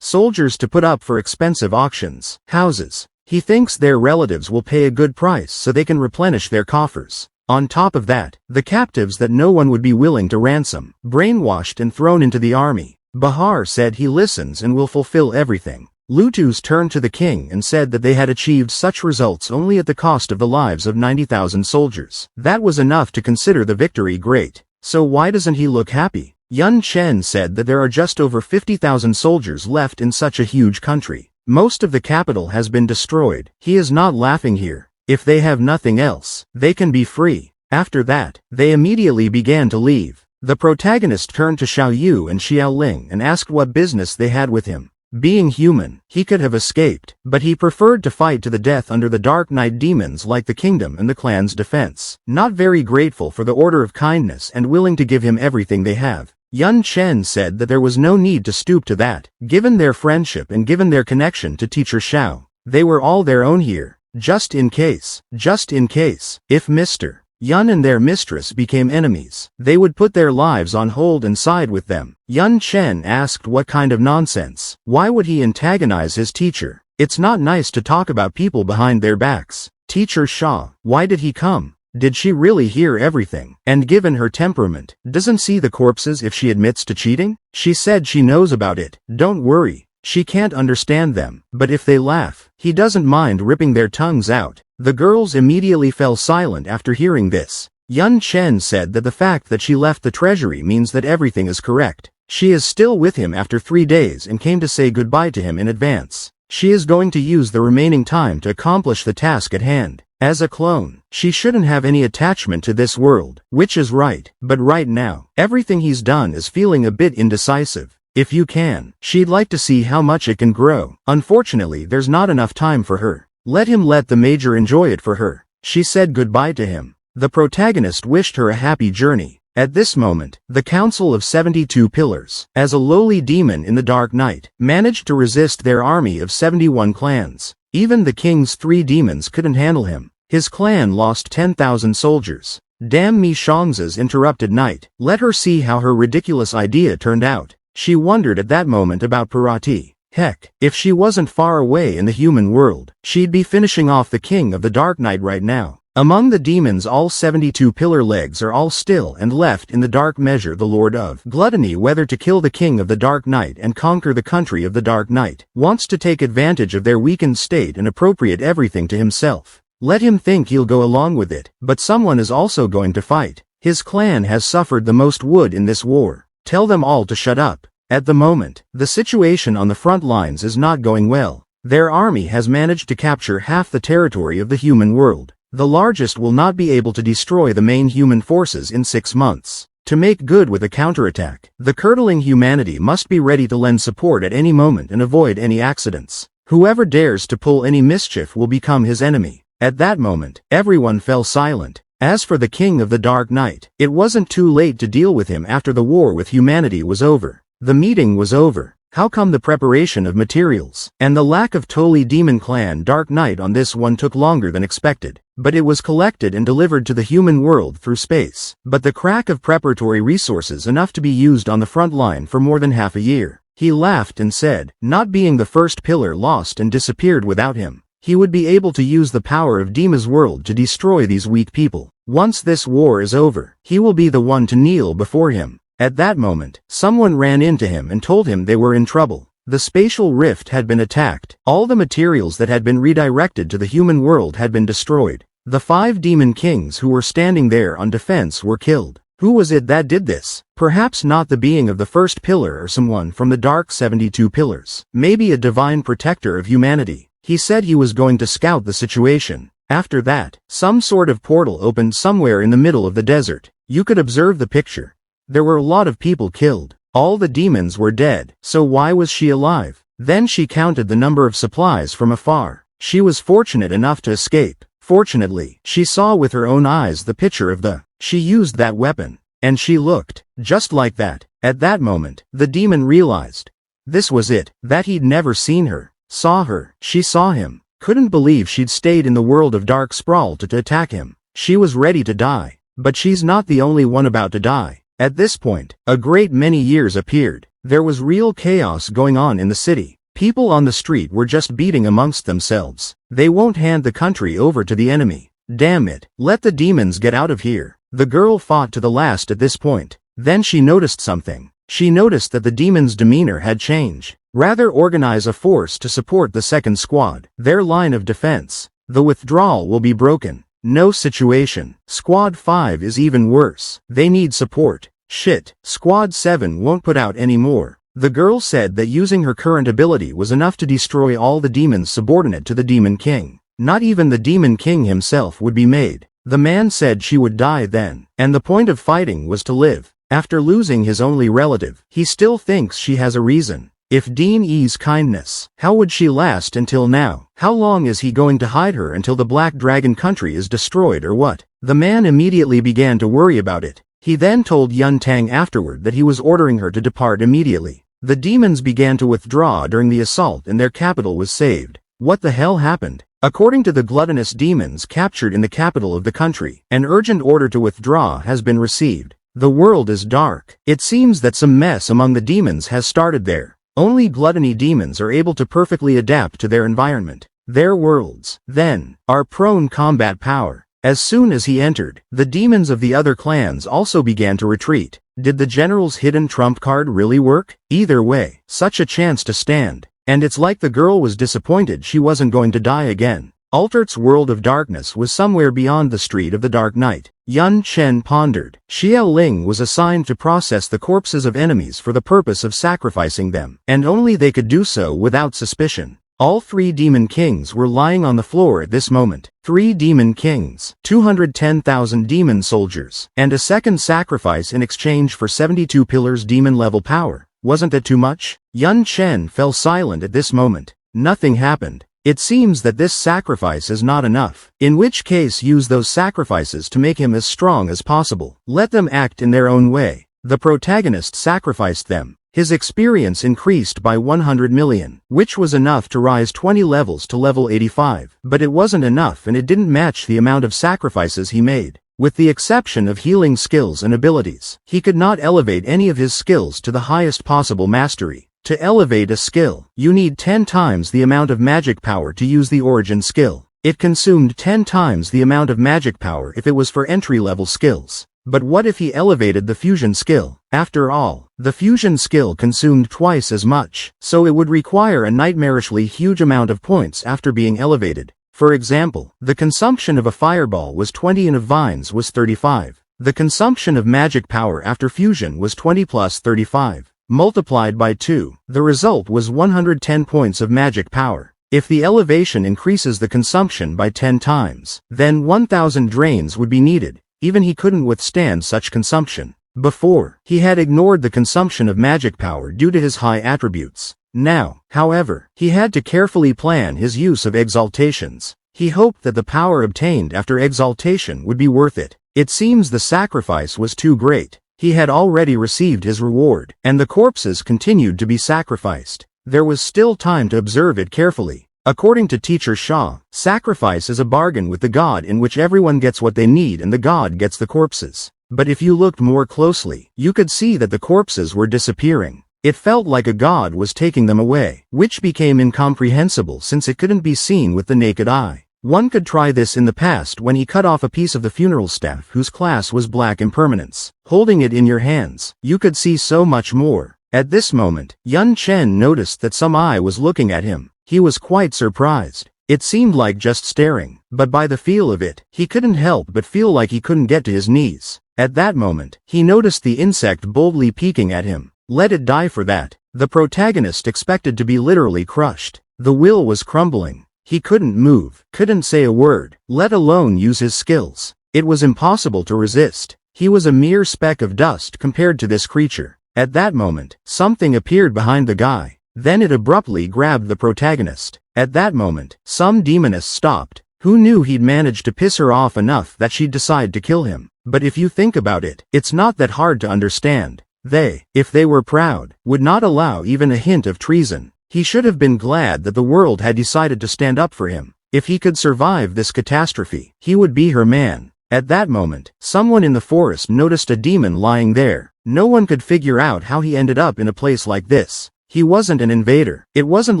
Soldiers to put up for expensive auctions, houses. He thinks their relatives will pay a good price so they can replenish their coffers. On top of that, the captives that no one would be willing to ransom, brainwashed and thrown into the army. Bahar said he listens and will fulfill everything. Lutus turned to the king and said that they had achieved such results only at the cost of the lives of 90,000 soldiers. That was enough to consider the victory great. So why doesn't he look happy? Yun Chen said that there are just over 50,000 soldiers left in such a huge country. Most of the capital has been destroyed. He is not laughing here. If they have nothing else, they can be free. After that, they immediately began to leave. The protagonist turned to Xiao Yu and Xiao Ling and asked what business they had with him. Being human, he could have escaped, but he preferred to fight to the death under the Dark Knight demons like the kingdom and the clan's defense. Not very grateful for the order of kindness and willing to give him everything they have. Yun Chen said that there was no need to stoop to that, given their friendship and given their connection to teacher Xiao. They were all their own here, just in case, if Mr. Yun and their mistress became enemies, they would put their lives on hold and side with them. Yun Chen asked what kind of nonsense. Why would he antagonize his teacher? It's not nice to talk about people behind their backs. Teacher Xia, why did he come? Did she really hear everything? And given her temperament, doesn't see the corpses if she admits to cheating? She said she knows about it. Don't worry. She can't understand them, but if they laugh, he doesn't mind ripping their tongues out. The girls immediately fell silent after hearing this. Yun Chen said that the fact that she left the treasury means that everything is correct. She is still with him after 3 days and came to say goodbye to him in advance. She is going to use the remaining time to accomplish the task at hand. As a clone, she shouldn't have any attachment to this world, which is right, but right now, everything he's done is feeling a bit indecisive. If you can, she'd like to see how much it can grow. Unfortunately, there's not enough time for her. Let him let the major enjoy it for her. She said goodbye to him. The protagonist wished her a happy journey. At this moment, the Council of 72 Pillars, as a lowly demon in the Dark Knight, managed to resist their army of 71 clans. Even the king's 3 demons couldn't handle him. His clan lost 10,000 soldiers. Damn me, Shangzi's interrupted night. Let her see how her ridiculous idea turned out. She wondered at that moment about Parati. Heck, if she wasn't far away in the human world, she'd be finishing off the king of the Dark Knight right now. Among the demons, all 72 pillar legs are all still and left in the dark measure the Lord of Gluttony, whether to kill the king of the Dark Knight and conquer the country of the Dark Knight, wants to take advantage of their weakened state and appropriate everything to himself. Let him think he'll go along with it, but someone is also going to fight. His clan has suffered the most wood in this war. Tell them all to shut up. At the moment, the situation on the front lines is not going well. Their army has managed to capture half the territory of the human world. The largest will not be able to destroy the main human forces in 6 months. To make good with a counterattack, the curdling humanity must be ready to lend support at any moment and avoid any accidents. Whoever dares to pull any mischief will become his enemy. At that moment, everyone fell silent. As for the king of the Dark Knight, it wasn't too late to deal with him after the war with humanity was over. The meeting was over. How come the preparation of materials and the lack of Toli Demon Clan Dark Knight on this one took longer than expected? But it was collected and delivered to the human world through space. But the crack of preparatory resources enough to be used on the front line for more than half a year. He laughed and said, not being the first pillar lost and disappeared without him, he would be able to use the power of Dima's world to destroy these weak people. Once this war is over, he will be the one to kneel before him. At that moment, someone ran into him and told him they were in trouble. The spatial rift had been attacked. All the materials that had been redirected to the human world had been destroyed. The 5 demon kings who were standing there on defense were killed. Who was it that did this? Perhaps not the being of the first pillar or someone from the dark 72 pillars. Maybe a divine protector of humanity. He said he was going to scout the situation. After that, some sort of portal opened somewhere in the middle of the desert. You could observe the picture. There were a lot of people killed. All the demons were dead. So why was she alive? Then she counted the number of supplies from afar. She was fortunate enough to escape. Fortunately, she saw with her own eyes the picture of the. She used that weapon. And she looked just like that. At that moment, the demon realized. This was it. That he'd never seen her. Saw her. She saw him. Couldn't believe she'd stayed in the world of dark sprawl to attack him. She was ready to die. But she's not the only one about to die. At this point, a great many years appeared. There was real chaos going on in the city. People on the street were just beating amongst themselves. They won't hand the country over to the enemy. Damn it, let the demons get out of here. The girl fought to the last at this point. Then she noticed something. She noticed that the demon's demeanor had changed. Rather organize a force to support the second squad. Their line of defense. The withdrawal will be broken. No situation. Squad 5 is even worse. They need support. Shit, Squad 7 won't put out any more. The girl said that using her current ability was enough to destroy all the demons subordinate to the Demon King. Not even the Demon King himself would be made. The man said she would die then, and the point of fighting was to live. After losing his only relative, he still thinks she has a reason. If Dean E's kindness, how would she last until now? How long is he going to hide her until the Black Dragon country is destroyed or what? The man immediately began to worry about it. He then told Yun Chen afterward that he was ordering her to depart immediately. The demons began to withdraw during the assault and their capital was saved. What the hell happened? According to the gluttonous demons captured in the capital of the country, an urgent order to withdraw has been received. The world is dark. It seems that some mess among the demons has started there. Only gluttony demons are able to perfectly adapt to their environment. Their worlds, then, are prone combat power. As soon as he entered, the demons of the other clans also began to retreat. Did the general's hidden trump card really work? Either way, such a chance to stand. And it's like the girl was disappointed she wasn't going to die again. Altert's world of darkness was somewhere beyond the street of the Dark Knight. Yun Chen pondered. Xiao Ling was assigned to process the corpses of enemies for the purpose of sacrificing them, and only they could do so without suspicion. All 3 demon kings were lying on the floor at this moment. 3 demon kings, 210,000 demon soldiers, and a second sacrifice in exchange for 72 pillars demon level power. Wasn't it too much? Yun Chen fell silent at this moment. Nothing happened. It seems that this sacrifice is not enough. In which case use those sacrifices to make him as strong as possible. Let them act in their own way. The protagonist sacrificed them. His experience increased by 100 million, which was enough to rise 20 levels to level 85. But it wasn't enough and it didn't match the amount of sacrifices he made. With the exception of healing skills and abilities, he could not elevate any of his skills to the highest possible mastery. To elevate a skill, you need 10 times the amount of magic power to use the origin skill. It consumed 10 times the amount of magic power if it was for entry-level skills. But what if he elevated the fusion skill? After all, the fusion skill consumed twice as much, so it would require a nightmarishly huge amount of points after being elevated. For example, the consumption of a fireball was 20 and of vines was 35. The consumption of magic power after fusion was 20 plus 35. Multiplied by 2, the result was 110 points of magic power. If the elevation increases the consumption by 10 times, then 1000 drains would be needed. Even he couldn't withstand such consumption. Before, he had ignored the consumption of magic power due to his high attributes. Now, however, he had to carefully plan his use of exaltations. He hoped that the power obtained after exaltation would be worth it. It seems the sacrifice was too great. He had already received his reward, and the corpses continued to be sacrificed. There was still time to observe it carefully. According to Teacher Shaw, sacrifice is a bargain with the god in which everyone gets what they need and the god gets the corpses. But if you looked more closely, you could see that the corpses were disappearing. It felt like a god was taking them away, which became incomprehensible since it couldn't be seen with the naked eye. One could try this in the past when he cut off a piece of the funeral staff whose class was Black Impermanence. Holding it in your hands, you could see so much more. At this moment, Yun Chen noticed that some eye was looking at him. He was quite surprised. It seemed like just staring, but by the feel of it, he couldn't help but feel like he couldn't get to his knees. At that moment, he noticed the insect boldly peeking at him. Let it die for that. The protagonist expected to be literally crushed. The will was crumbling. He couldn't move, couldn't say a word, let alone use his skills. It was impossible to resist. He was a mere speck of dust compared to this creature. At that moment, something appeared behind the guy. Then it abruptly grabbed the protagonist. At that moment, some demoness stopped. Who knew he'd managed to piss her off enough that she'd decide to kill him? But if you think about it, it's not that hard to understand. They, if they were proud, would not allow even a hint of treason. He should have been glad that the world had decided to stand up for him. If he could survive this catastrophe, he would be her man. At that moment, someone in the forest noticed a demon lying there. No one could figure out how he ended up in a place like this. He wasn't an invader. It wasn't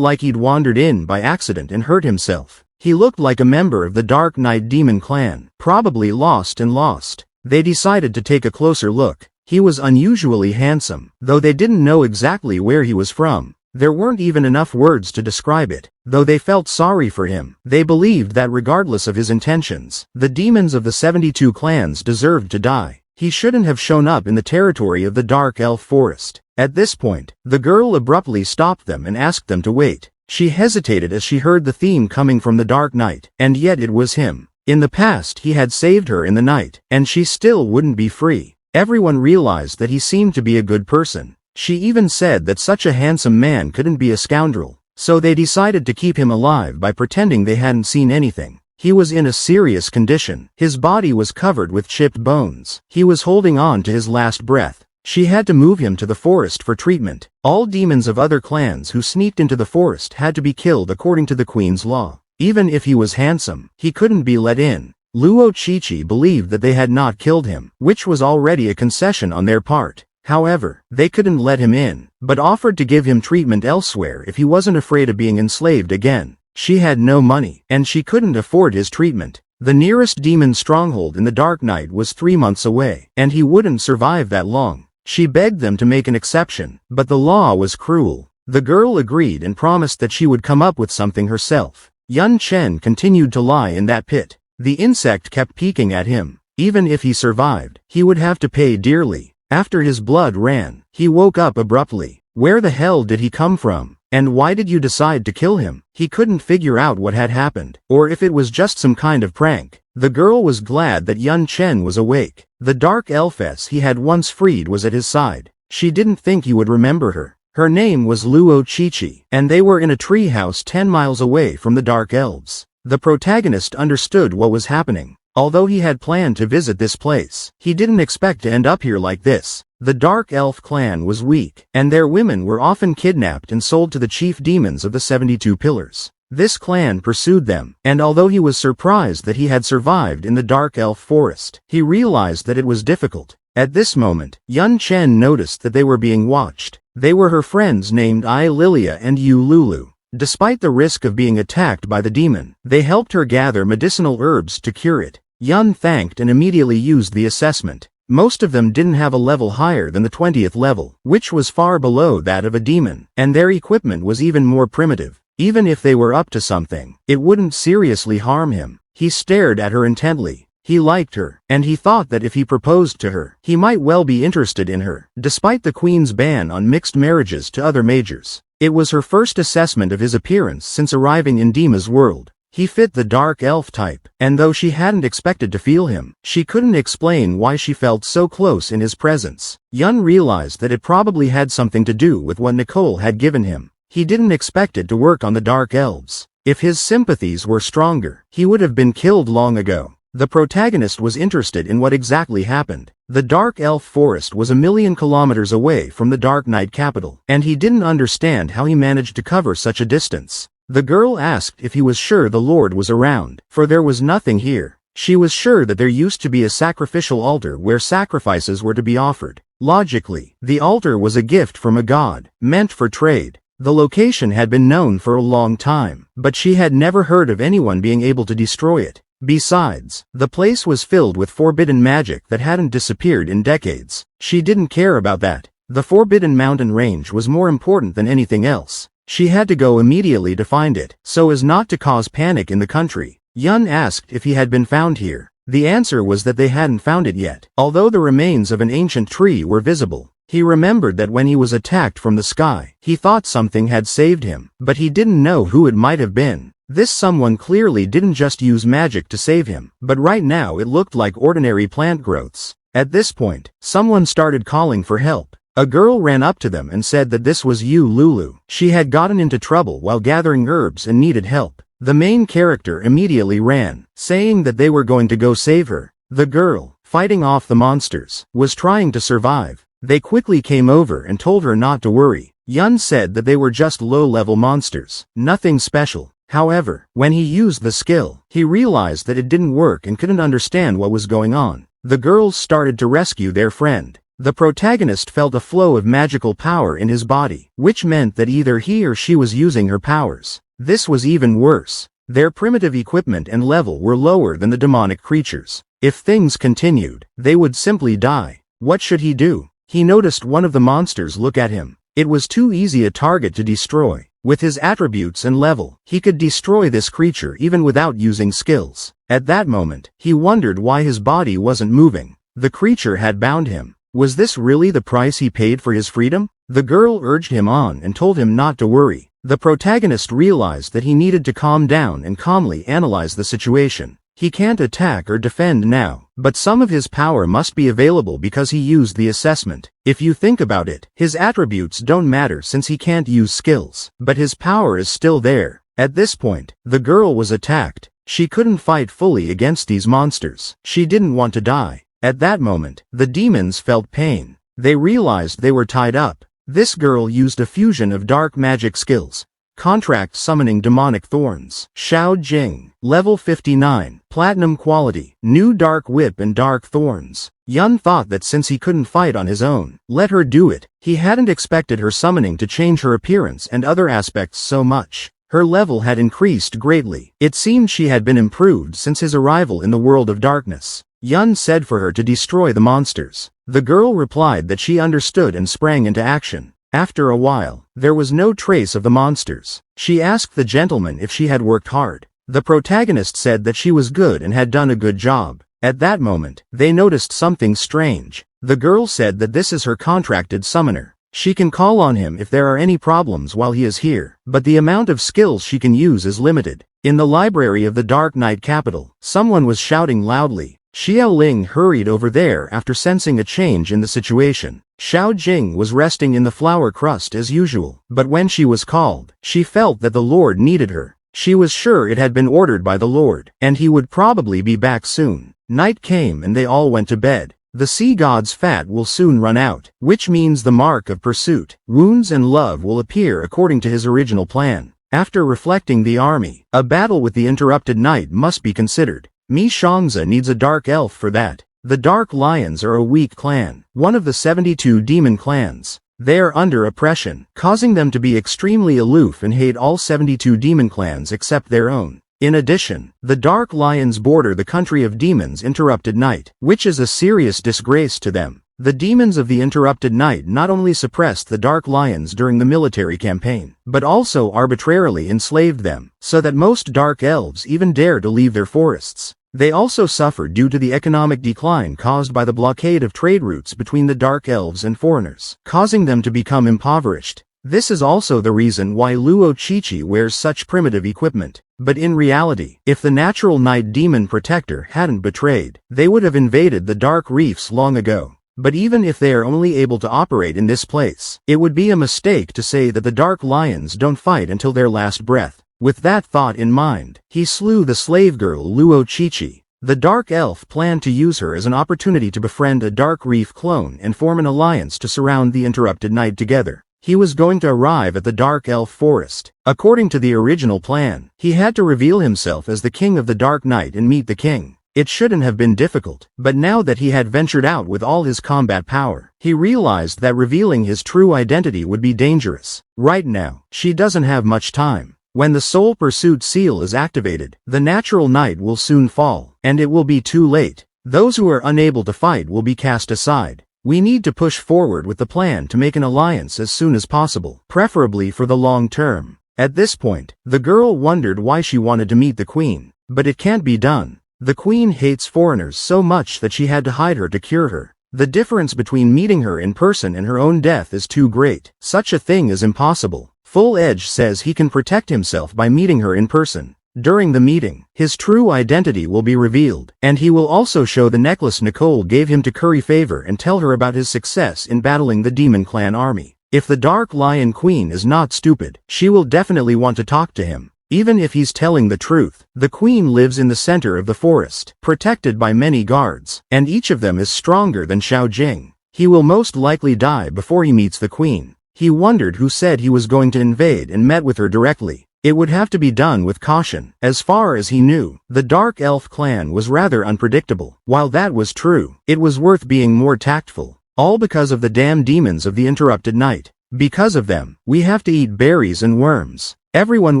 like he'd wandered in by accident and hurt himself. He looked like a member of the Dark Knight demon clan, probably lost and lost. They decided to take a closer look. He was unusually handsome, though they didn't know exactly where he was from. There weren't even enough words to describe it. Though they felt sorry for him, they believed that regardless of his intentions, the demons of the 72 clans deserved to die. He shouldn't have shown up in the territory of the Dark Elf Forest. At this point, the girl abruptly stopped them and asked them to wait. She hesitated as she heard the theme coming from the Dark Knight, and yet it was him. In the past he had saved her in the night, and she still wouldn't be free. Everyone realized that he seemed to be a good person. She even said that such a handsome man couldn't be a scoundrel, so they decided to keep him alive by pretending they hadn't seen anything. He was in a serious condition. His body was covered with chipped bones. He was holding on to his last breath. She had to move him to the forest for treatment. All demons of other clans who sneaked into the forest had to be killed according to the queen's law. Even if he was handsome, he couldn't be let in. Luo Chichi believed that they had not killed him, which was already a concession on their part. However, they couldn't let him in, but offered to give him treatment elsewhere if he wasn't afraid of being enslaved again. She had no money, and she couldn't afford his treatment. The nearest demon stronghold in the Dark Knight was 3 months away, and he wouldn't survive that long. She begged them to make an exception, but the law was cruel. The girl agreed and promised that she would come up with something herself. Yun Chen continued to lie in that pit. The insect kept peeking at him. Even if he survived, he would have to pay dearly. After his blood ran, he woke up abruptly. Where the hell did he come from? And why did you decide to kill him? He couldn't figure out what had happened, or if it was just some kind of prank. The girl was glad that Yun Chen was awake. The dark elfess he had once freed was at his side. She didn't think he would remember her. Her name was Luo Chichi, and they were in a treehouse 10 miles away from the Dark Elves. The protagonist understood what was happening. Although he had planned to visit this place, he didn't expect to end up here like this. The Dark Elf clan was weak, and their women were often kidnapped and sold to the chief demons of the 72 Pillars. This clan pursued them, and although he was surprised that he had survived in the Dark Elf Forest, he realized that it was difficult. At this moment, Yun Chen noticed that they were being watched. They were her friends named I Lilia and Yu Lulu. Despite the risk of being attacked by the demon, they helped her gather medicinal herbs to cure it. Yun thanked and immediately used the assessment. Most of them didn't have a level higher than the 20th level, which was far below that of a demon, and their equipment was even more primitive. Even if they were up to something, it wouldn't seriously harm him. He stared at her intently. He liked her, and he thought that if he proposed to her, he might well be interested in her, despite the queen's ban on mixed marriages to other majors. It was her first assessment of his appearance since arriving in Dima's world. He fit the dark elf type, and though she hadn't expected to feel him, she couldn't explain why she felt so close in his presence. Yun realized that it probably had something to do with what Nicole had given him. He didn't expect it to work on the dark elves. If his sympathies were stronger, he would have been killed long ago. The protagonist was interested in what exactly happened. The Dark Elf Forest was 1,000,000 kilometers away from the Dark Knight capital, and he didn't understand how he managed to cover such a distance. The girl asked if he was sure the Lord was around, for there was nothing here. She was sure that there used to be a sacrificial altar where sacrifices were to be offered. Logically, the altar was a gift from a god, meant for trade. The location had been known for a long time, but she had never heard of anyone being able to destroy it. Besides, the place was filled with forbidden magic that hadn't disappeared in decades. She didn't care about that. The Forbidden Mountain Range was more important than anything else. She had to go immediately to find it, so as not to cause panic in the country. Yun asked if he had been found here. The answer was that they hadn't found it yet, although the remains of an ancient tree were visible. He remembered that when he was attacked from the sky, he thought something had saved him, but he didn't know who it might have been. This someone clearly didn't just use magic to save him, but right now it looked like ordinary plant growths. At this point, someone started calling for help. A girl ran up to them and said that this was Yu Lulu. She had gotten into trouble while gathering herbs and needed help. The main character immediately ran, saying that they were going to go save her. The girl, fighting off the monsters, was trying to survive. They quickly came over and told her not to worry. Yun said that they were just low-level monsters, nothing special. However, when he used the skill, he realized that it didn't work and couldn't understand what was going on. The girls started to rescue their friend. The protagonist felt a flow of magical power in his body, which meant that either he or she was using her powers. This was even worse. Their primitive equipment and level were lower than the demonic creatures. If things continued, they would simply die. What should he do? He noticed one of the monsters look at him. It was too easy a target to destroy. With his attributes and level, he could destroy this creature even without using skills. At that moment, he wondered why his body wasn't moving. The creature had bound him. Was this really the price he paid for his freedom? The girl urged him on and told him not to worry. The protagonist realized that he needed to calm down and calmly analyze the situation. He can't attack or defend now, but some of his power must be available because he used the assessment. If you think about it, his attributes don't matter since he can't use skills, but his power is still there. At this point, the girl was attacked. She couldn't fight fully against these monsters. She didn't want to die. At that moment, the demons felt pain. They realized they were tied up. This girl used a fusion of dark magic skills. Contract summoning demonic thorns. Xiao Jing. Level 59. Platinum quality. New dark whip and dark thorns. Yun thought that since he couldn't fight on his own, let her do it. He hadn't expected her summoning to change her appearance and other aspects so much. Her level had increased greatly. It seemed she had been improved since his arrival in the world of darkness. Yun said for her to destroy the monsters. The girl replied that she understood and sprang into action. After a while, there was no trace of the monsters. She asked the gentleman if she had worked hard. The protagonist said that she was good and had done a good job. At that moment, they noticed something strange. The girl said that this is her contracted summoner. She can call on him if there are any problems while he is here, but the amount of skills she can use is limited. In the library of the Dark Knight capital, someone was shouting loudly. Xiao Ling hurried over there after sensing a change in the situation. Xiao Jing was resting in the flower crust as usual, but when she was called, she felt that the Lord needed her. She was sure it had been ordered by the Lord, and he would probably be back soon. Night came and they all went to bed. The sea god's fat will soon run out, which means the mark of pursuit, wounds and love will appear according to his original plan. After reflecting the army, a battle with the interrupted night must be considered. Mi Shangza needs a dark elf for that. The Dark Lions are a weak clan, one of the 72 demon clans. They are under oppression, causing them to be extremely aloof and hate all 72 demon clans except their own. In addition, the Dark Lions border the country of demons Interrupted Night, which is a serious disgrace to them. The demons of the Interrupted Night not only suppressed the Dark Lions during the military campaign, but also arbitrarily enslaved them, so that most dark elves even dare to leave their forests. They also suffered due to the economic decline caused by the blockade of trade routes between the dark elves and foreigners, causing them to become impoverished. This is also the reason why Luo Chichi wears such primitive equipment. But in reality, if the natural night demon protector hadn't betrayed, they would have invaded the dark reefs long ago. But even if they are only able to operate in this place, it would be a mistake to say that the Dark Lions don't fight until their last breath. With that thought in mind, he slew the slave girl Luo Chichi. The Dark Elf planned to use her as an opportunity to befriend a Dark Reef clone and form an alliance to surround the Interrupted Night together. He was going to arrive at the Dark Elf Forest. According to the original plan, he had to reveal himself as the King of the Dark Night and meet the King. It shouldn't have been difficult, but now that he had ventured out with all his combat power, he realized that revealing his true identity would be dangerous. Right now, she doesn't have much time. When the Soul Pursuit seal is activated, the natural night will soon fall, and it will be too late. Those who are unable to fight will be cast aside. We need to push forward with the plan to make an alliance as soon as possible, preferably for the long term. At this point, the girl wondered why she wanted to meet the Queen, but it can't be done. The Queen hates foreigners so much that she had to hide her to cure her. The difference between meeting her in person and her own death is too great. Such a thing is impossible. Full Edge says he can protect himself by meeting her in person. During the meeting, his true identity will be revealed, and he will also show the necklace Nicole gave him to curry favor and tell her about his success in battling the Demon Clan army. If the Dark Lion Queen is not stupid, she will definitely want to talk to him. Even if he's telling the truth, the Queen lives in the center of the forest, protected by many guards, and each of them is stronger than Xiao Jing. He will most likely die before he meets the Queen. He wondered who said he was going to invade and met with her directly. It would have to be done with caution. As far as he knew, the Dark Elf clan was rather unpredictable. While that was true, it was worth being more tactful. All because of the damn demons of the interrupted night. Because of them, we have to eat berries and worms. Everyone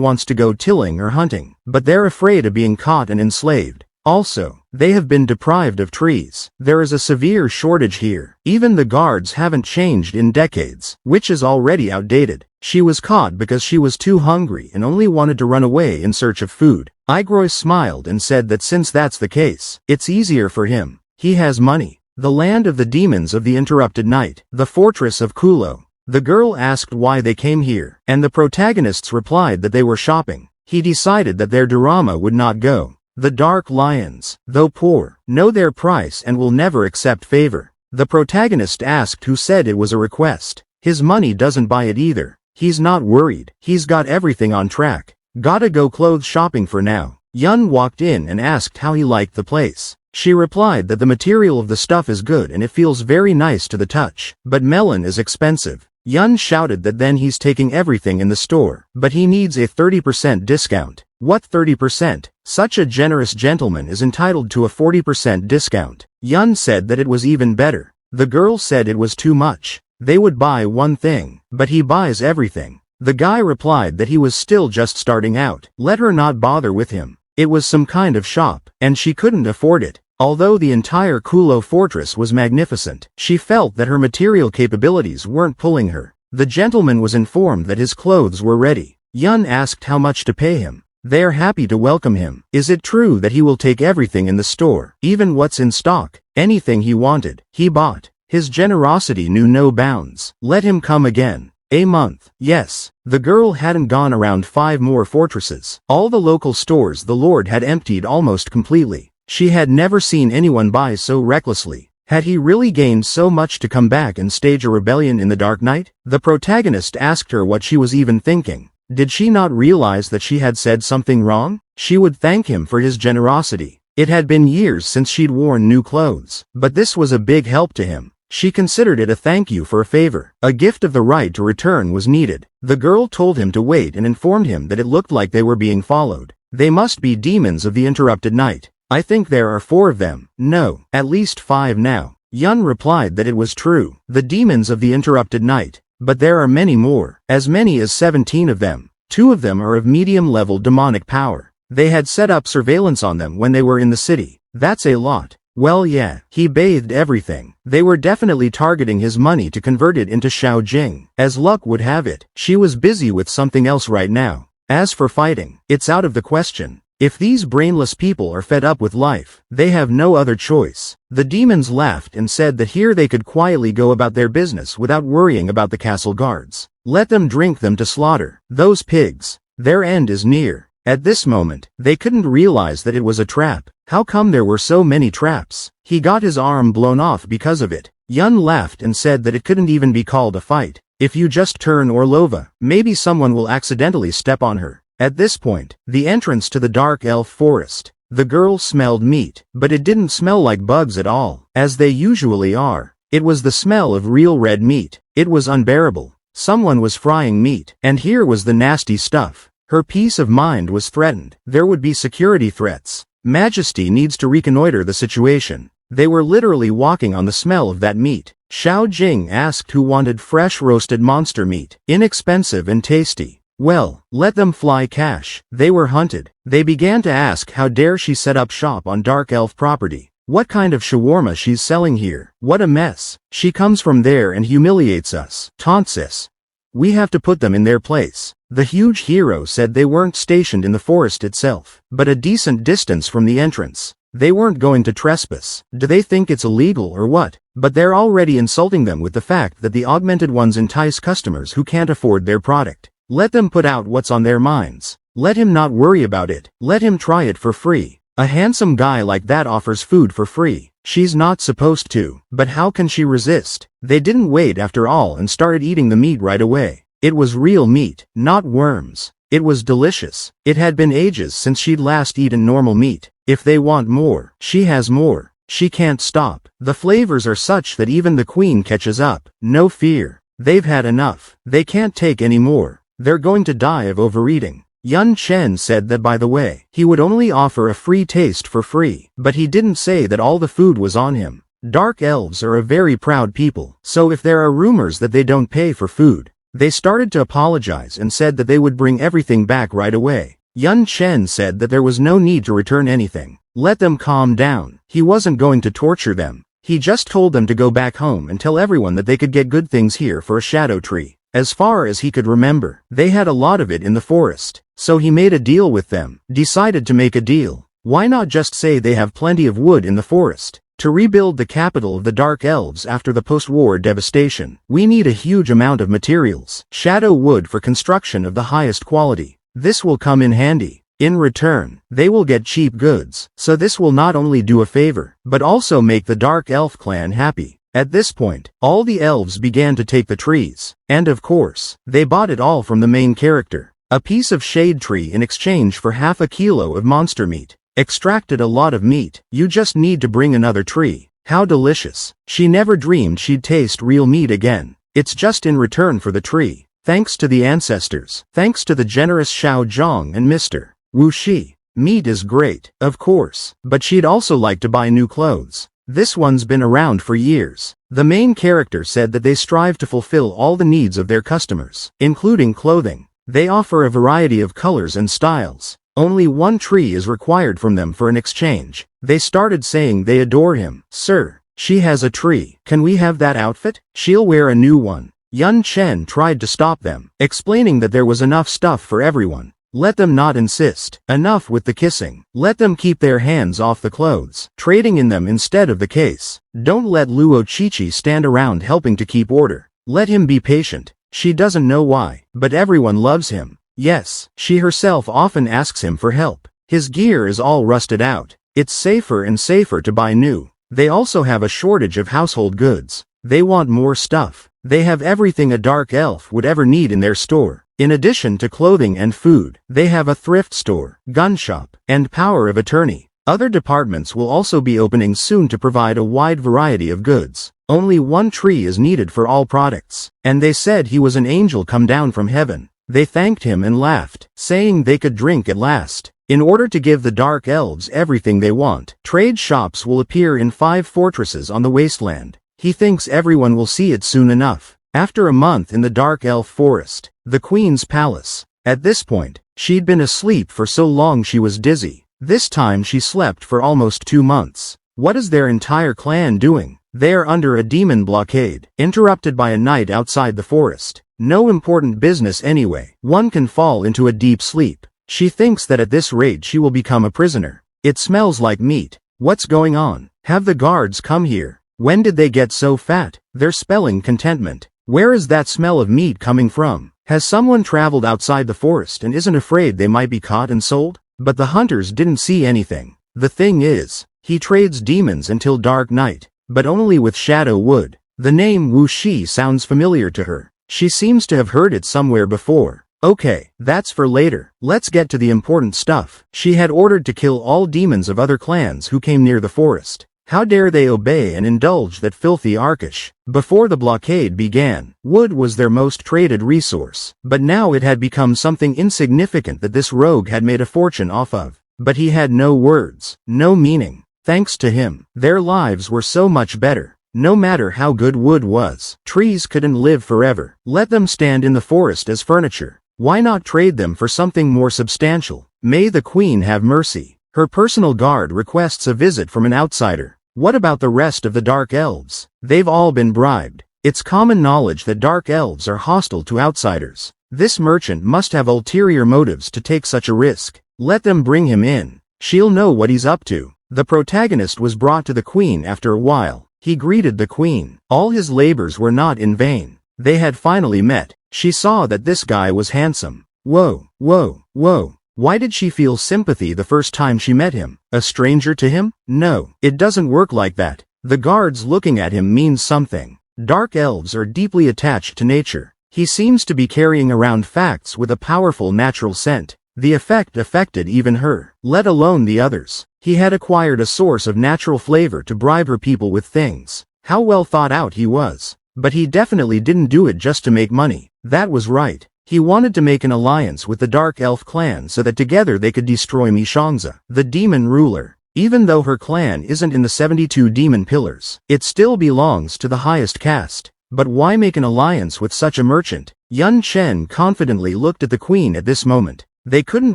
wants to go tilling or hunting, but they're afraid of being caught and enslaved. Also, they have been deprived of trees. There is a severe shortage here. Even the guards haven't changed in decades, which is already outdated. She was caught because she was too hungry and only wanted to run away in search of food. Igrois smiled and said that since that's the case, it's easier for him. He has money. The land of the demons of the interrupted night. The fortress of Kulo. The girl asked why they came here, and the protagonists replied that they were shopping. He decided that their drama would not go. The Dark Lions, though poor, know their price and will never accept favor. The protagonist asked who said it was a request. His money doesn't buy it either. He's not worried. He's got everything on track. Gotta go clothes shopping for now. Yun walked in and asked how he liked the place. She replied that the material of the stuff is good and it feels very nice to the touch. But melon is expensive. Yun shouted that then he's taking everything in the store, but he needs a 30% discount. What 30%? Such a generous gentleman is entitled to a 40% discount. Yun said that it was even better. The girl said it was too much. They would buy one thing, but he buys everything. The guy replied that he was still just starting out. Let her not bother with him. It was some kind of shop, and she couldn't afford it. Although the entire Kulo fortress was magnificent, she felt that her material capabilities weren't pulling her. The gentleman was informed that his clothes were ready. Yun asked how much to pay him. They're happy to welcome him. Is it true that he will take everything in the store, even what's in stock? Anything he wanted, he bought. His generosity knew no bounds. Let him come again. A month. Yes. The girl hadn't gone around 5 more fortresses. All the local stores the Lord had emptied almost completely. She had never seen anyone buy so recklessly. Had he really gained so much to come back and stage a rebellion in the Dark Night? The protagonist asked her what she was even thinking. Did she not realize that she had said something wrong? She would thank him for his generosity. It had been years since she'd worn new clothes, but this was a big help to him. She considered it a thank you for a favor. A gift of the right to return was needed. The girl told him to wait and informed him that it looked like they were being followed. They must be demons of the interrupted night. I think there are 4 of them. No, at least 5 now. Yun replied that it was true. The demons of the interrupted night. But there are many more, as many as 17 of them. 2 of them are of medium-level demonic power. They had set up surveillance on them when they were in the city. That's a lot. Well yeah, he bathed everything. They were definitely targeting his money to convert it into Xiao Jing. As luck would have it, she was busy with something else right now. As for fighting, it's out of the question. If these brainless people are fed up with life, they have no other choice. The demons laughed and said that here they could quietly go about their business without worrying about the castle guards. Let them drink them to slaughter. Those pigs. Their end is near. At this moment, they couldn't realize that it was a trap. How come there were so many traps? He got his arm blown off because of it. Yun laughed and said that it couldn't even be called a fight. If you just turn Orlova, maybe someone will accidentally step on her. At this point, the entrance to the Dark Elf Forest. The girl smelled meat, but it didn't smell like bugs at all, as they usually are. It was the smell of real red meat. It was unbearable. Someone was frying meat, and here was the nasty stuff. Her peace of mind was threatened. There would be security threats. Majesty needs to reconnoiter the situation. They were literally walking on the smell of that meat. Xiao Jing asked who wanted fresh roasted monster meat, inexpensive and tasty. Well, let them fly cash. They were hunted. They began to ask how dare she set up shop on Dark Elf property. What kind of shawarma she's selling here. What a mess. She comes from there and humiliates us. Taunts us. We have to put them in their place. The huge hero said they weren't stationed in the forest itself, but a decent distance from the entrance. They weren't going to trespass. Do they think it's illegal or what? But they're already insulting them with the fact that the augmented ones entice customers who can't afford their product. Let them put out what's on their minds. Let him not worry about it. Let him try it for free. A handsome guy like that offers food for free. She's not supposed to, but how can she resist? They didn't wait after all and started eating the meat right away. It was real meat, not worms. It was delicious. It had been ages since she'd last eaten normal meat. If they want more, she has more. She can't stop. The flavors are such that even the queen catches up. No fear. They've had enough. They can't take any more. They're going to die of overeating. Yun Chen said that by the way, he would only offer a free taste for free, but he didn't say that all the food was on him. Dark elves are a very proud people, so if there are rumors that they don't pay for food, they started to apologize and said that they would bring everything back right away. Yun Chen said that there was no need to return anything. Let them calm down. He wasn't going to torture them. He just told them to go back home and tell everyone that they could get good things here for a shadow tree. As far as he could remember, they had a lot of it in the forest. So he made a deal with them, decided to make a deal. Why not just say they have plenty of wood in the forest? To rebuild the capital of the Dark Elves after the post-war devastation, we need a huge amount of materials. Shadow wood for construction of the highest quality. This will come in handy. In return, they will get cheap goods, so this will not only do a favor, but also make the Dark Elf clan happy. At this point, all the elves began to take the trees, and of course, they bought it all from the main character. A piece of shade tree in exchange for half a kilo of monster meat. Extracted a lot of meat. You just need to bring another tree. How delicious. She never dreamed she'd taste real meat again. It's just in return for the tree. Thanks to the ancestors. Thanks to the generous Xiao Zhang and Mr. Wu Shi. Meat is great, of course, but she'd also like to buy new clothes. This one's been around for years. The main character said that they strive to fulfill all the needs of their customers, including clothing. They offer a variety of colors and styles. Only one tree is required from them for an exchange. They started saying they adore him. Sir, she has a tree. Can we have that outfit? She'll wear a new one. Yun Chen tried to stop them, explaining that there was enough stuff for everyone. Let them not insist. Enough with the kissing. Let them keep their hands off the clothes, trading in them instead of the case. Don't let Luo Chichi stand around helping to keep order. Let him be patient. She doesn't know why, but everyone loves him. Yes, she herself often asks him for help. His gear is all rusted out. It's safer and safer to buy new. They also have a shortage of household goods. They want more stuff. They have everything a dark elf would ever need in their store. In addition to clothing and food, they have a thrift store, gun shop, and power of attorney. Other departments will also be opening soon to provide a wide variety of goods. Only one tree is needed for all products. And they said he was an angel come down from heaven. They thanked him and laughed, saying they could drink at last. In order to give the Dark Elves everything they want, trade shops will appear in 5 fortresses on the wasteland. He thinks everyone will see it soon enough. After a month in the Dark Elf forest, the Queen's palace. At this point, she'd been asleep for so long she was dizzy. This time she slept for almost 2 months. What is their entire clan doing? They are under a demon blockade, interrupted by a night outside the forest. No important business anyway. One can fall into a deep sleep. She thinks that at this rate she will become a prisoner. It smells like meat. What's going on? Have the guards come here? When did they get so fat? They're spelling contentment. Where is that smell of meat coming from? Has someone traveled outside the forest and isn't afraid they might be caught and sold? But the hunters didn't see anything. The thing is, he trades demons until dark night, but only with shadow wood. The name Wu Shi sounds familiar to her. She seems to have heard it somewhere before. Okay, that's for later. Let's get to the important stuff. She had ordered to kill all demons of other clans who came near the forest. How dare they obey and indulge that filthy Arkish? Before the blockade began, wood was their most traded resource, but now it had become something insignificant that this rogue had made a fortune off of. But he had no words, no meaning. Thanks to him, their lives were so much better. No matter how good wood was, trees couldn't live forever. Let them stand in the forest as furniture. Why not trade them for something more substantial? May the Queen have mercy. Her personal guard requests a visit from an outsider. What about the rest of the Dark Elves? They've all been bribed. It's common knowledge that Dark Elves are hostile to outsiders. This merchant must have ulterior motives to take such a risk. Let them bring him in. She'll know what he's up to. The protagonist was brought to the Queen after a while. He greeted the Queen. All his labors were not in vain. They had finally met. She saw that this guy was handsome. Whoa, whoa, whoa. Why did she feel sympathy the first time she met him? A stranger to him? No, it doesn't work like that. The guards looking at him means something. Dark elves are deeply attached to nature. He seems to be carrying around facts with a powerful natural scent. The effect affected even her, let alone the others. He had acquired a source of natural flavor to bribe her people with things. How well thought out he was. But he definitely didn't do it just to make money. That was right. He wanted to make an alliance with the Dark Elf clan so that together they could destroy Mishangza, the demon ruler. Even though her clan isn't in the 72 demon pillars, it still belongs to the highest caste. But why make an alliance with such a merchant? Yun Chen confidently looked at the queen at this moment. They couldn't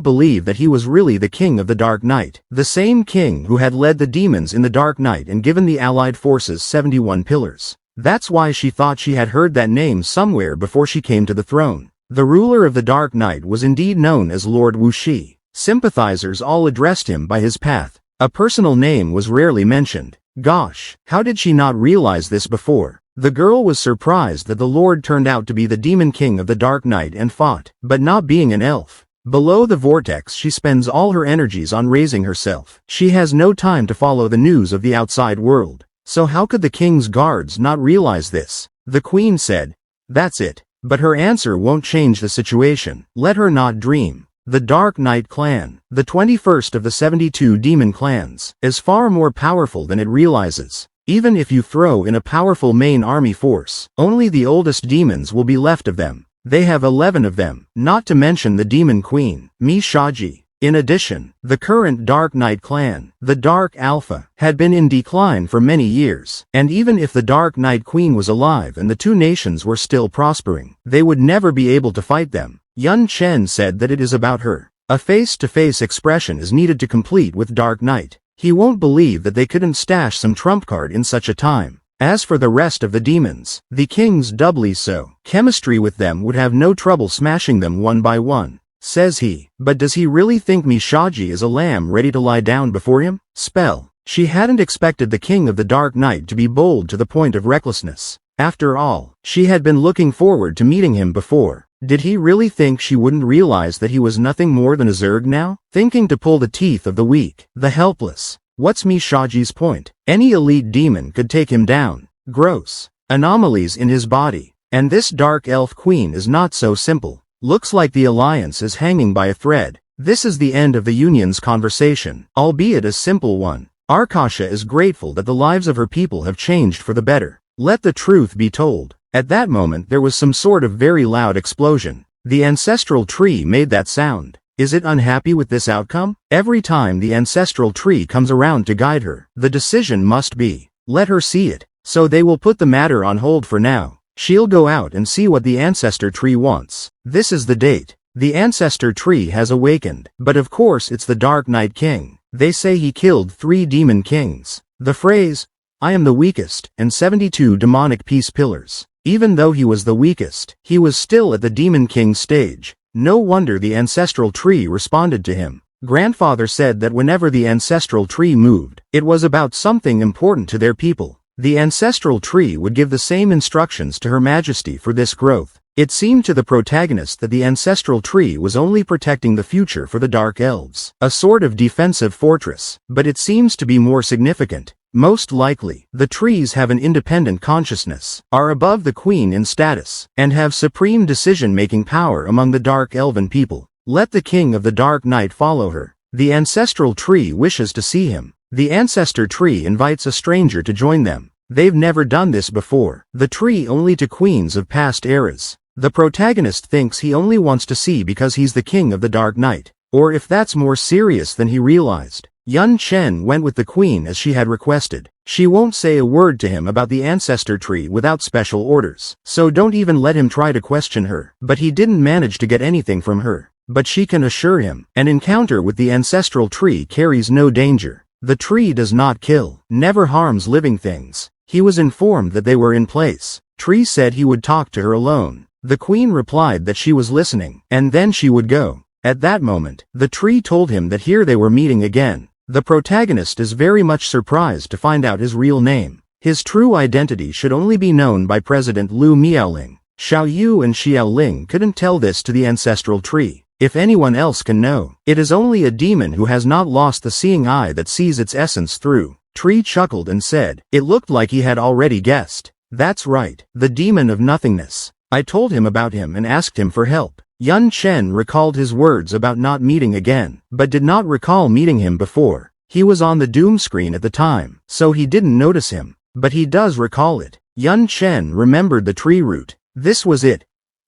believe that he was really the king of the Dark Night, the same king who had led the demons in the Dark Night and given the allied forces 71 pillars. That's why she thought she had heard that name somewhere before she came to the throne. The ruler of the Dark Night was indeed known as Lord Wuxi. Sympathizers all addressed him by his path. A personal name was rarely mentioned. Gosh, how did she not realize this before? The girl was surprised that the Lord turned out to be the demon king of the Dark Night and fought, but not being an elf. Below the vortex she spends all her energies on raising herself. She has no time to follow the news of the outside world. So how could the king's guards not realize this? The queen said, "That's it." But her answer won't change the situation. Let her not dream. The Dark Night clan, the 21st of the 72 demon clans, is far more powerful than it realizes. Even if you throw in a powerful main army force, only the oldest demons will be left of them. They have 11 of them, not to mention the demon queen, Mishaji. In addition, the current Dark Night clan, the Dark Alpha, had been in decline for many years, and even if the Dark Night Queen was alive and the two nations were still prospering, they would never be able to fight them. Yun Chen said that it is about her. A face-to-face expression is needed to complete with Dark Night. He won't believe that they couldn't stash some trump card in such a time. As for the rest of the demons, the kings doubly so. Chemistry with them would have no trouble smashing them one by one, says he. But does he really think Mishaji is a lamb ready to lie down before him? Spell. She hadn't expected the king of the Dark Night to be bold to the point of recklessness. After all, she had been looking forward to meeting him before. Did he really think she wouldn't realize that he was nothing more than a Zerg now? Thinking to pull the teeth of the weak, the helpless. What's Mishaji's point? Any elite demon could take him down. Gross. Anomalies in his body. And this Dark Elf Queen is not so simple. Looks like the alliance is hanging by a thread. This is the end of the Union's conversation, albeit a simple one. Arkasha is grateful that the lives of her people have changed for the better. Let the truth be told. At that moment there was some sort of very loud explosion. The ancestral tree made that sound. Is it unhappy with this outcome? Every time the ancestral tree comes around to guide her, the decision must be, let her see it. So they will put the matter on hold for now. She'll go out and see what the ancestor tree wants. This is the date. The ancestor tree has awakened, but of course it's the Dark Night King. They say he killed 3 demon kings. The phrase, "I am the weakest," and 72 demonic peace pillars. Even though he was the weakest, he was still at the demon king stage. No wonder the ancestral tree responded to him. Grandfather said that whenever the ancestral tree moved, it was about something important to their people. The ancestral tree would give the same instructions to Her Majesty for this growth. It seemed to the protagonist that the ancestral tree was only protecting the future for the Dark Elves, a sort of defensive fortress, but it seems to be more significant. Most likely, the trees have an independent consciousness, are above the queen in status, and have supreme decision-making power among the Dark Elven people. Let the king of the Dark Night follow her. The ancestral tree wishes to see him. The ancestor tree invites a stranger to join them. They've never done this before. The tree only to queens of past eras. The protagonist thinks he only wants to see because he's the king of the Dark Night. Or if that's more serious than he realized. Yun Chen went with the queen as she had requested. She won't say a word to him about the ancestor tree without special orders, so don't even let him try to question her. But he didn't manage to get anything from her. But she can assure him, an encounter with the ancestral tree carries no danger. The tree does not kill, never harms living things. He was informed that they were in place. Tree said he would talk to her alone. The queen replied that she was listening, and then she would go. At that moment, the tree told him that here they were meeting again. The protagonist is very much surprised to find out his real name. His true identity should only be known by President Lu Miaoling. Xiao Yu and Xiao Ling couldn't tell this to the ancestral tree. If anyone else can know, it is only a demon who has not lost the seeing eye that sees its essence through. Tree chuckled and said, it looked like he had already guessed. That's right, the demon of nothingness. I told him about him and asked him for help. Yun Chen recalled his words about not meeting again, but did not recall meeting him before. He was on the doom screen at the time, so he didn't notice him. But he does recall it. Yun Chen remembered the tree root. This was it.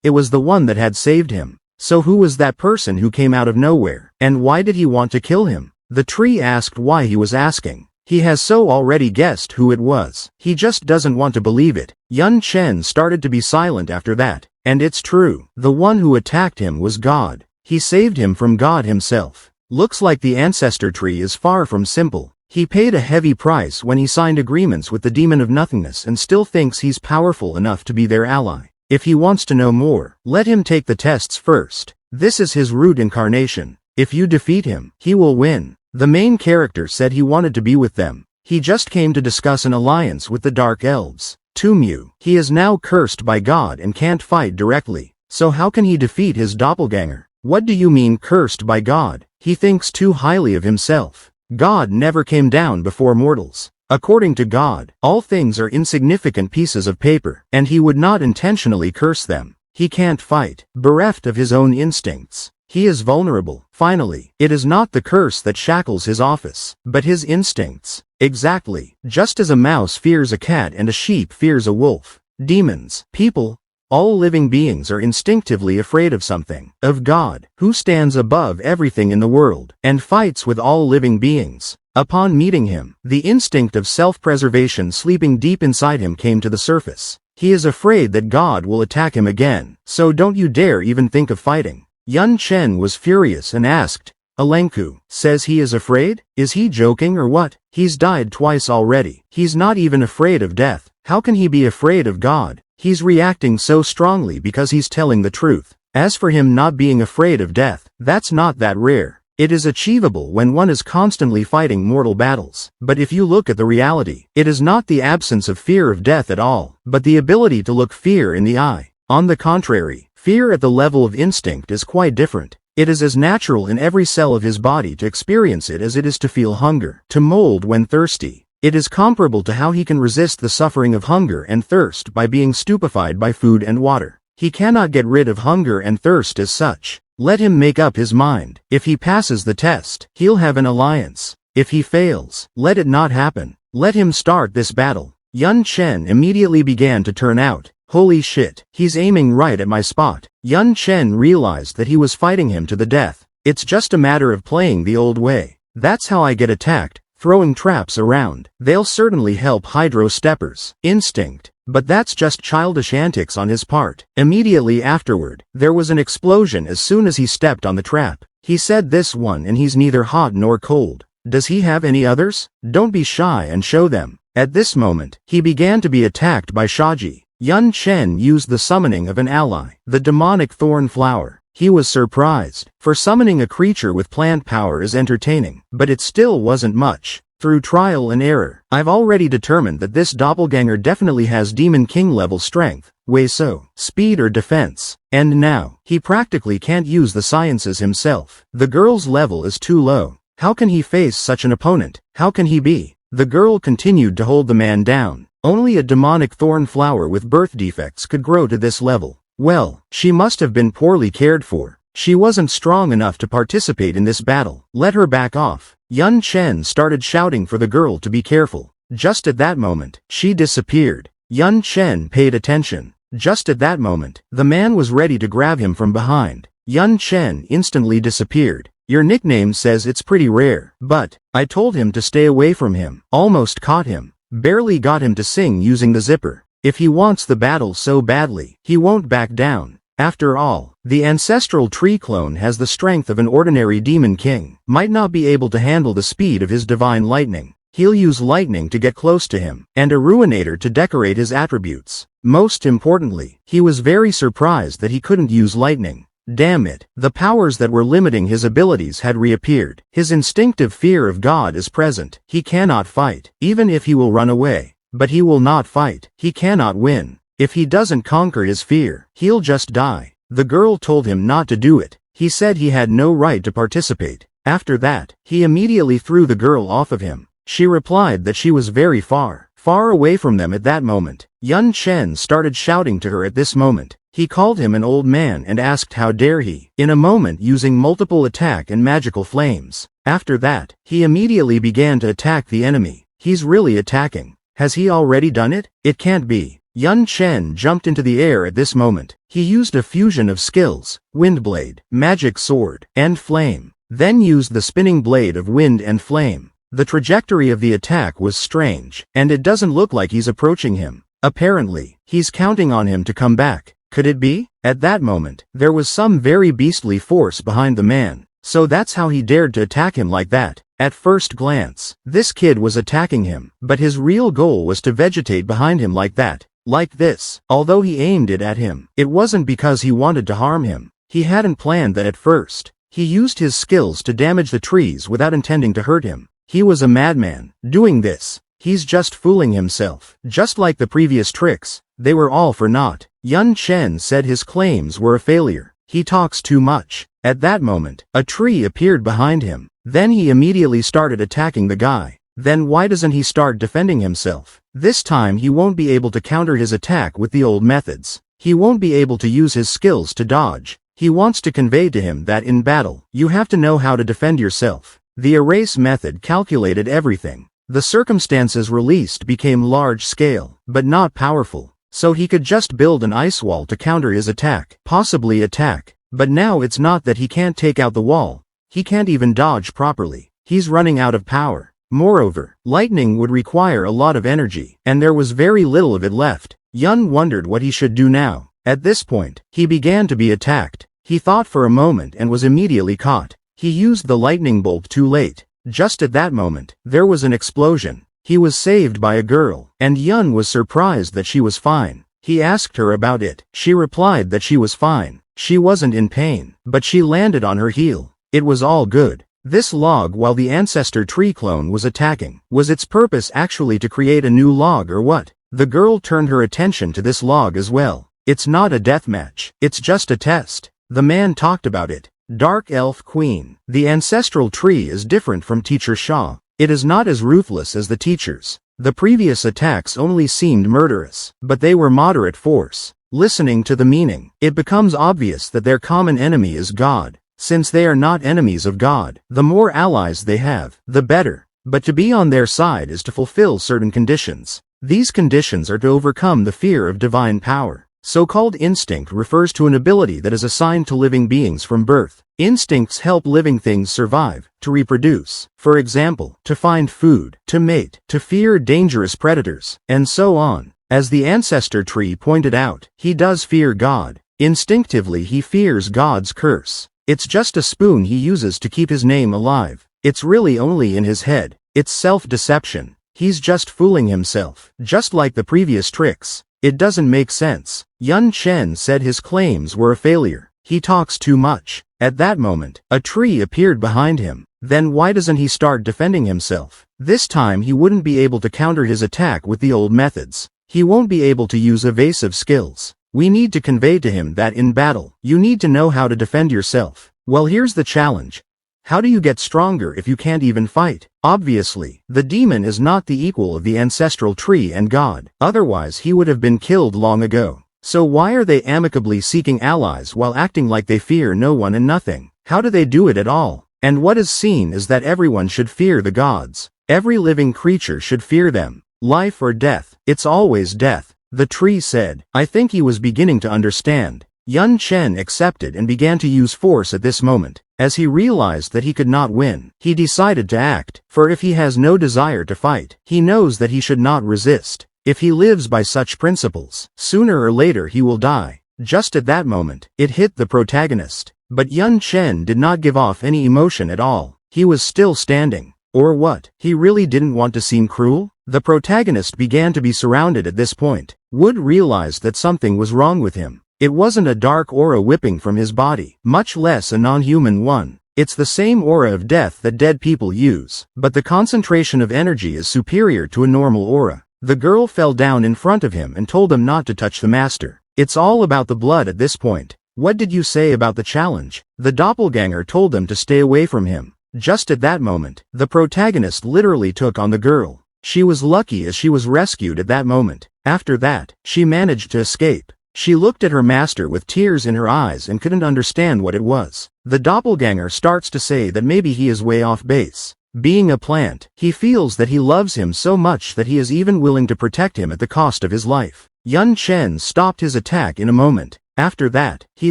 it was the one that had saved him. So who was that person who came out of nowhere? And why did he want to kill him? The tree asked why he was asking. He has so already guessed who it was. He just doesn't want to believe it. Yun Chen started to be silent after that. And it's true. The one who attacked him was God. He saved him from God himself. Looks like the ancestor tree is far from simple. He paid a heavy price when he signed agreements with the demon of nothingness and still thinks he's powerful enough to be their ally. If he wants to know more, let him take the tests first. This is his root incarnation. If you defeat him, he will win. The main character said he wanted to be with them. He just came to discuss an alliance with the Dark Elves. Tumu. He is now cursed by God and can't fight directly. So how can he defeat his doppelganger? What do you mean cursed by God? He thinks too highly of himself. God never came down before mortals. According to God, all things are insignificant pieces of paper, and he would not intentionally curse them. He can't fight, bereft of his own instincts. He is vulnerable. Finally, it is not the curse that shackles his office, but his instincts. Exactly. Just as a mouse fears a cat and a sheep fears a wolf. Demons, people, all living beings are instinctively afraid of something. Of God, who stands above everything in the world, and fights with all living beings. Upon meeting him, the instinct of self-preservation sleeping deep inside him came to the surface. He is afraid that God will attack him again, so don't you dare even think of fighting. Yun Chen was furious and asked, Alenku, says he is afraid? Is he joking or what? He's died twice already. He's not even afraid of death. How can he be afraid of God? He's reacting so strongly because he's telling the truth. As for him not being afraid of death, that's not that rare. It is achievable when one is constantly fighting mortal battles. But if you look at the reality, it is not the absence of fear of death at all, but the ability to look fear in the eye. On the contrary, fear at the level of instinct is quite different. It is as natural in every cell of his body to experience it as it is to feel hunger, to mold when thirsty. It is comparable to how he can resist the suffering of hunger and thirst by being stupefied by food and water. He cannot get rid of hunger and thirst as such. Let him make up his mind. If he passes the test, he'll have an alliance. If he fails, let it not happen. Let him start this battle. Yun Chen immediately began to turn out. Holy shit, he's aiming right at my spot. Yun Chen realized that he was fighting him to the death. It's just a matter of playing the old way. That's how I get attacked, throwing traps around. They'll certainly help hydro steppers. Instinct. But that's just childish antics on his part. Immediately afterward, there was an explosion as soon as he stepped on the trap. He said this one and he's neither hot nor cold. Does he have any others? Don't be shy and show them. At this moment, he began to be attacked by Shaji. Yun Chen used the summoning of an ally, the demonic thorn flower. He was surprised, for summoning a creature with plant power is entertaining, but it still wasn't much. Through trial and error, I've already determined that this doppelganger definitely has Demon King level strength, Weiso, speed or defense. And now, he practically can't use the sciences himself. The girl's level is too low. How can he face such an opponent? How can he be? The girl continued to hold the man down. Only a demonic thorn flower with birth defects could grow to this level. Well, she must have been poorly cared for. She wasn't strong enough to participate in this battle. Let her back off. Yun Chen started shouting for the girl to be careful. Just at that moment, she disappeared. Yun Chen paid attention. Just at that moment, the man was ready to grab him from behind. Yun Chen instantly disappeared. Your nickname says it's pretty rare, but I told him to stay away from him. Almost caught him. Barely got him to sing using the zipper. If he wants the battle so badly, he won't back down. After all, the ancestral tree clone has the strength of an ordinary demon king. Might not be able to handle the speed of his divine lightning. He'll use lightning to get close to him, and a ruinator to decorate his attributes. Most importantly, he was very surprised that he couldn't use lightning. Damn it, the powers that were limiting his abilities had reappeared. His instinctive fear of God is present. He cannot fight, even if he will run away. But he will not fight. He cannot win. If he doesn't conquer his fear, he'll just die. The girl told him not to do it. He said he had no right to participate. After that, he immediately threw the girl off of him. She replied that she was very far away from them at that moment. Yun Chen started shouting to her at this moment. He called him an old man and asked how dare he, in a moment using multiple attack and magical flames. After that, he immediately began to attack the enemy. He's really attacking. Has he already done it? It can't be. Yun Chen jumped into the air at this moment. He used a fusion of skills, Windblade, Magic Sword, and Flame. Then used the spinning blade of wind and flame. The trajectory of the attack was strange, and it doesn't look like he's approaching him. Apparently, he's counting on him to come back. Could it be? At that moment, there was some very beastly force behind the man, so that's how he dared to attack him like that. At first glance, this kid was attacking him, but his real goal was to vegetate behind him like that, like this. Although he aimed it at him, it wasn't because he wanted to harm him. He hadn't planned that at first. He used his skills to damage the trees without intending to hurt him. He was a madman, doing this. He's just fooling himself. Just like the previous tricks, they were all for naught. Yun Chen said his claims were a failure. He talks too much. At that moment, a tree appeared behind him. Then he immediately started attacking the guy. Then why doesn't he start defending himself? This time he won't be able to counter his attack with the old methods. He won't be able to use his skills to dodge. He wants to convey to him that in battle, you have to know how to defend yourself. The erase method calculated everything. The circumstances released became large-scale, but not powerful. So he could just build an ice wall to counter his attack, possibly attack. But now it's not that he can't take out the wall. He can't even dodge properly. He's running out of power. Moreover, lightning would require a lot of energy, and there was very little of it left. Yun wondered what he should do now. At this point, he began to be attacked. He thought for a moment and was immediately caught. He used the lightning bolt too late. Just at that moment, there was an explosion. He was saved by a girl, and Yun was surprised that she was fine. He asked her about it. She replied that she was fine. She wasn't in pain, but she landed on her heel. It was all good. This log, while the ancestor tree clone was attacking, was its purpose actually to create a new log or what? The girl turned her attention to this log as well. It's not a deathmatch. It's just a test. The man talked about it. Dark Elf Queen. The ancestral tree is different from Teacher Shaw. It is not as ruthless as the teachers. The previous attacks only seemed murderous, but they were moderate force. Listening to the meaning, it becomes obvious that their common enemy is God. Since they are not enemies of God, the more allies they have, the better. But to be on their side is to fulfill certain conditions. These conditions are to overcome the fear of divine power. So-called instinct refers to an ability that is assigned to living beings from birth. Instincts help living things survive, to reproduce, for example, to find food, to mate, to fear dangerous predators, and so on. As the ancestor tree pointed out, he does fear God. Instinctively he fears God's curse. It's just a spoon he uses to keep his name alive. It's really only in his head. It's self-deception. He's just fooling himself, just like the previous tricks. It doesn't make sense. Yun Chen said his claims were a failure. He talks too much. At that moment, a tree appeared behind him. Then why doesn't he start defending himself? This time he wouldn't be able to counter his attack with the old methods. He won't be able to use evasive skills. We need to convey to him that in battle, you need to know how to defend yourself. Well, here's the challenge. How do you get stronger if you can't even fight? Obviously, the demon is not the equal of the ancestral tree and God. Otherwise he would have been killed long ago. So why are they amicably seeking allies while acting like they fear no one and nothing? How do they do it at all? And what is seen is that everyone should fear the gods. Every living creature should fear them. Life or death, it's always death. The tree said. I think he was beginning to understand. Yun Chen accepted and began to use force at this moment. As he realized that he could not win, he decided to act, for if he has no desire to fight, he knows that he should not resist. If he lives by such principles, sooner or later he will die. Just at that moment, it hit the protagonist. But Yun Chen did not give off any emotion at all. He was still standing. Or what? He really didn't want to seem cruel? The protagonist began to be surrounded at this point. Wood realized that something was wrong with him. It wasn't a dark aura whipping from his body, much less a non-human one. It's the same aura of death that dead people use, but the concentration of energy is superior to a normal aura. The girl fell down in front of him and told him not to touch the master. It's all about the blood at this point. What did you say about the challenge? The doppelganger told them to stay away from him. Just at that moment, the protagonist literally took on the girl. She was lucky as she was rescued at that moment. After that, she managed to escape. She looked at her master with tears in her eyes and couldn't understand what it was. The doppelganger starts to say that maybe he is way off base. Being a plant, he feels that he loves him so much that he is even willing to protect him at the cost of his life. Yun Chen stopped his attack in a moment. After that, he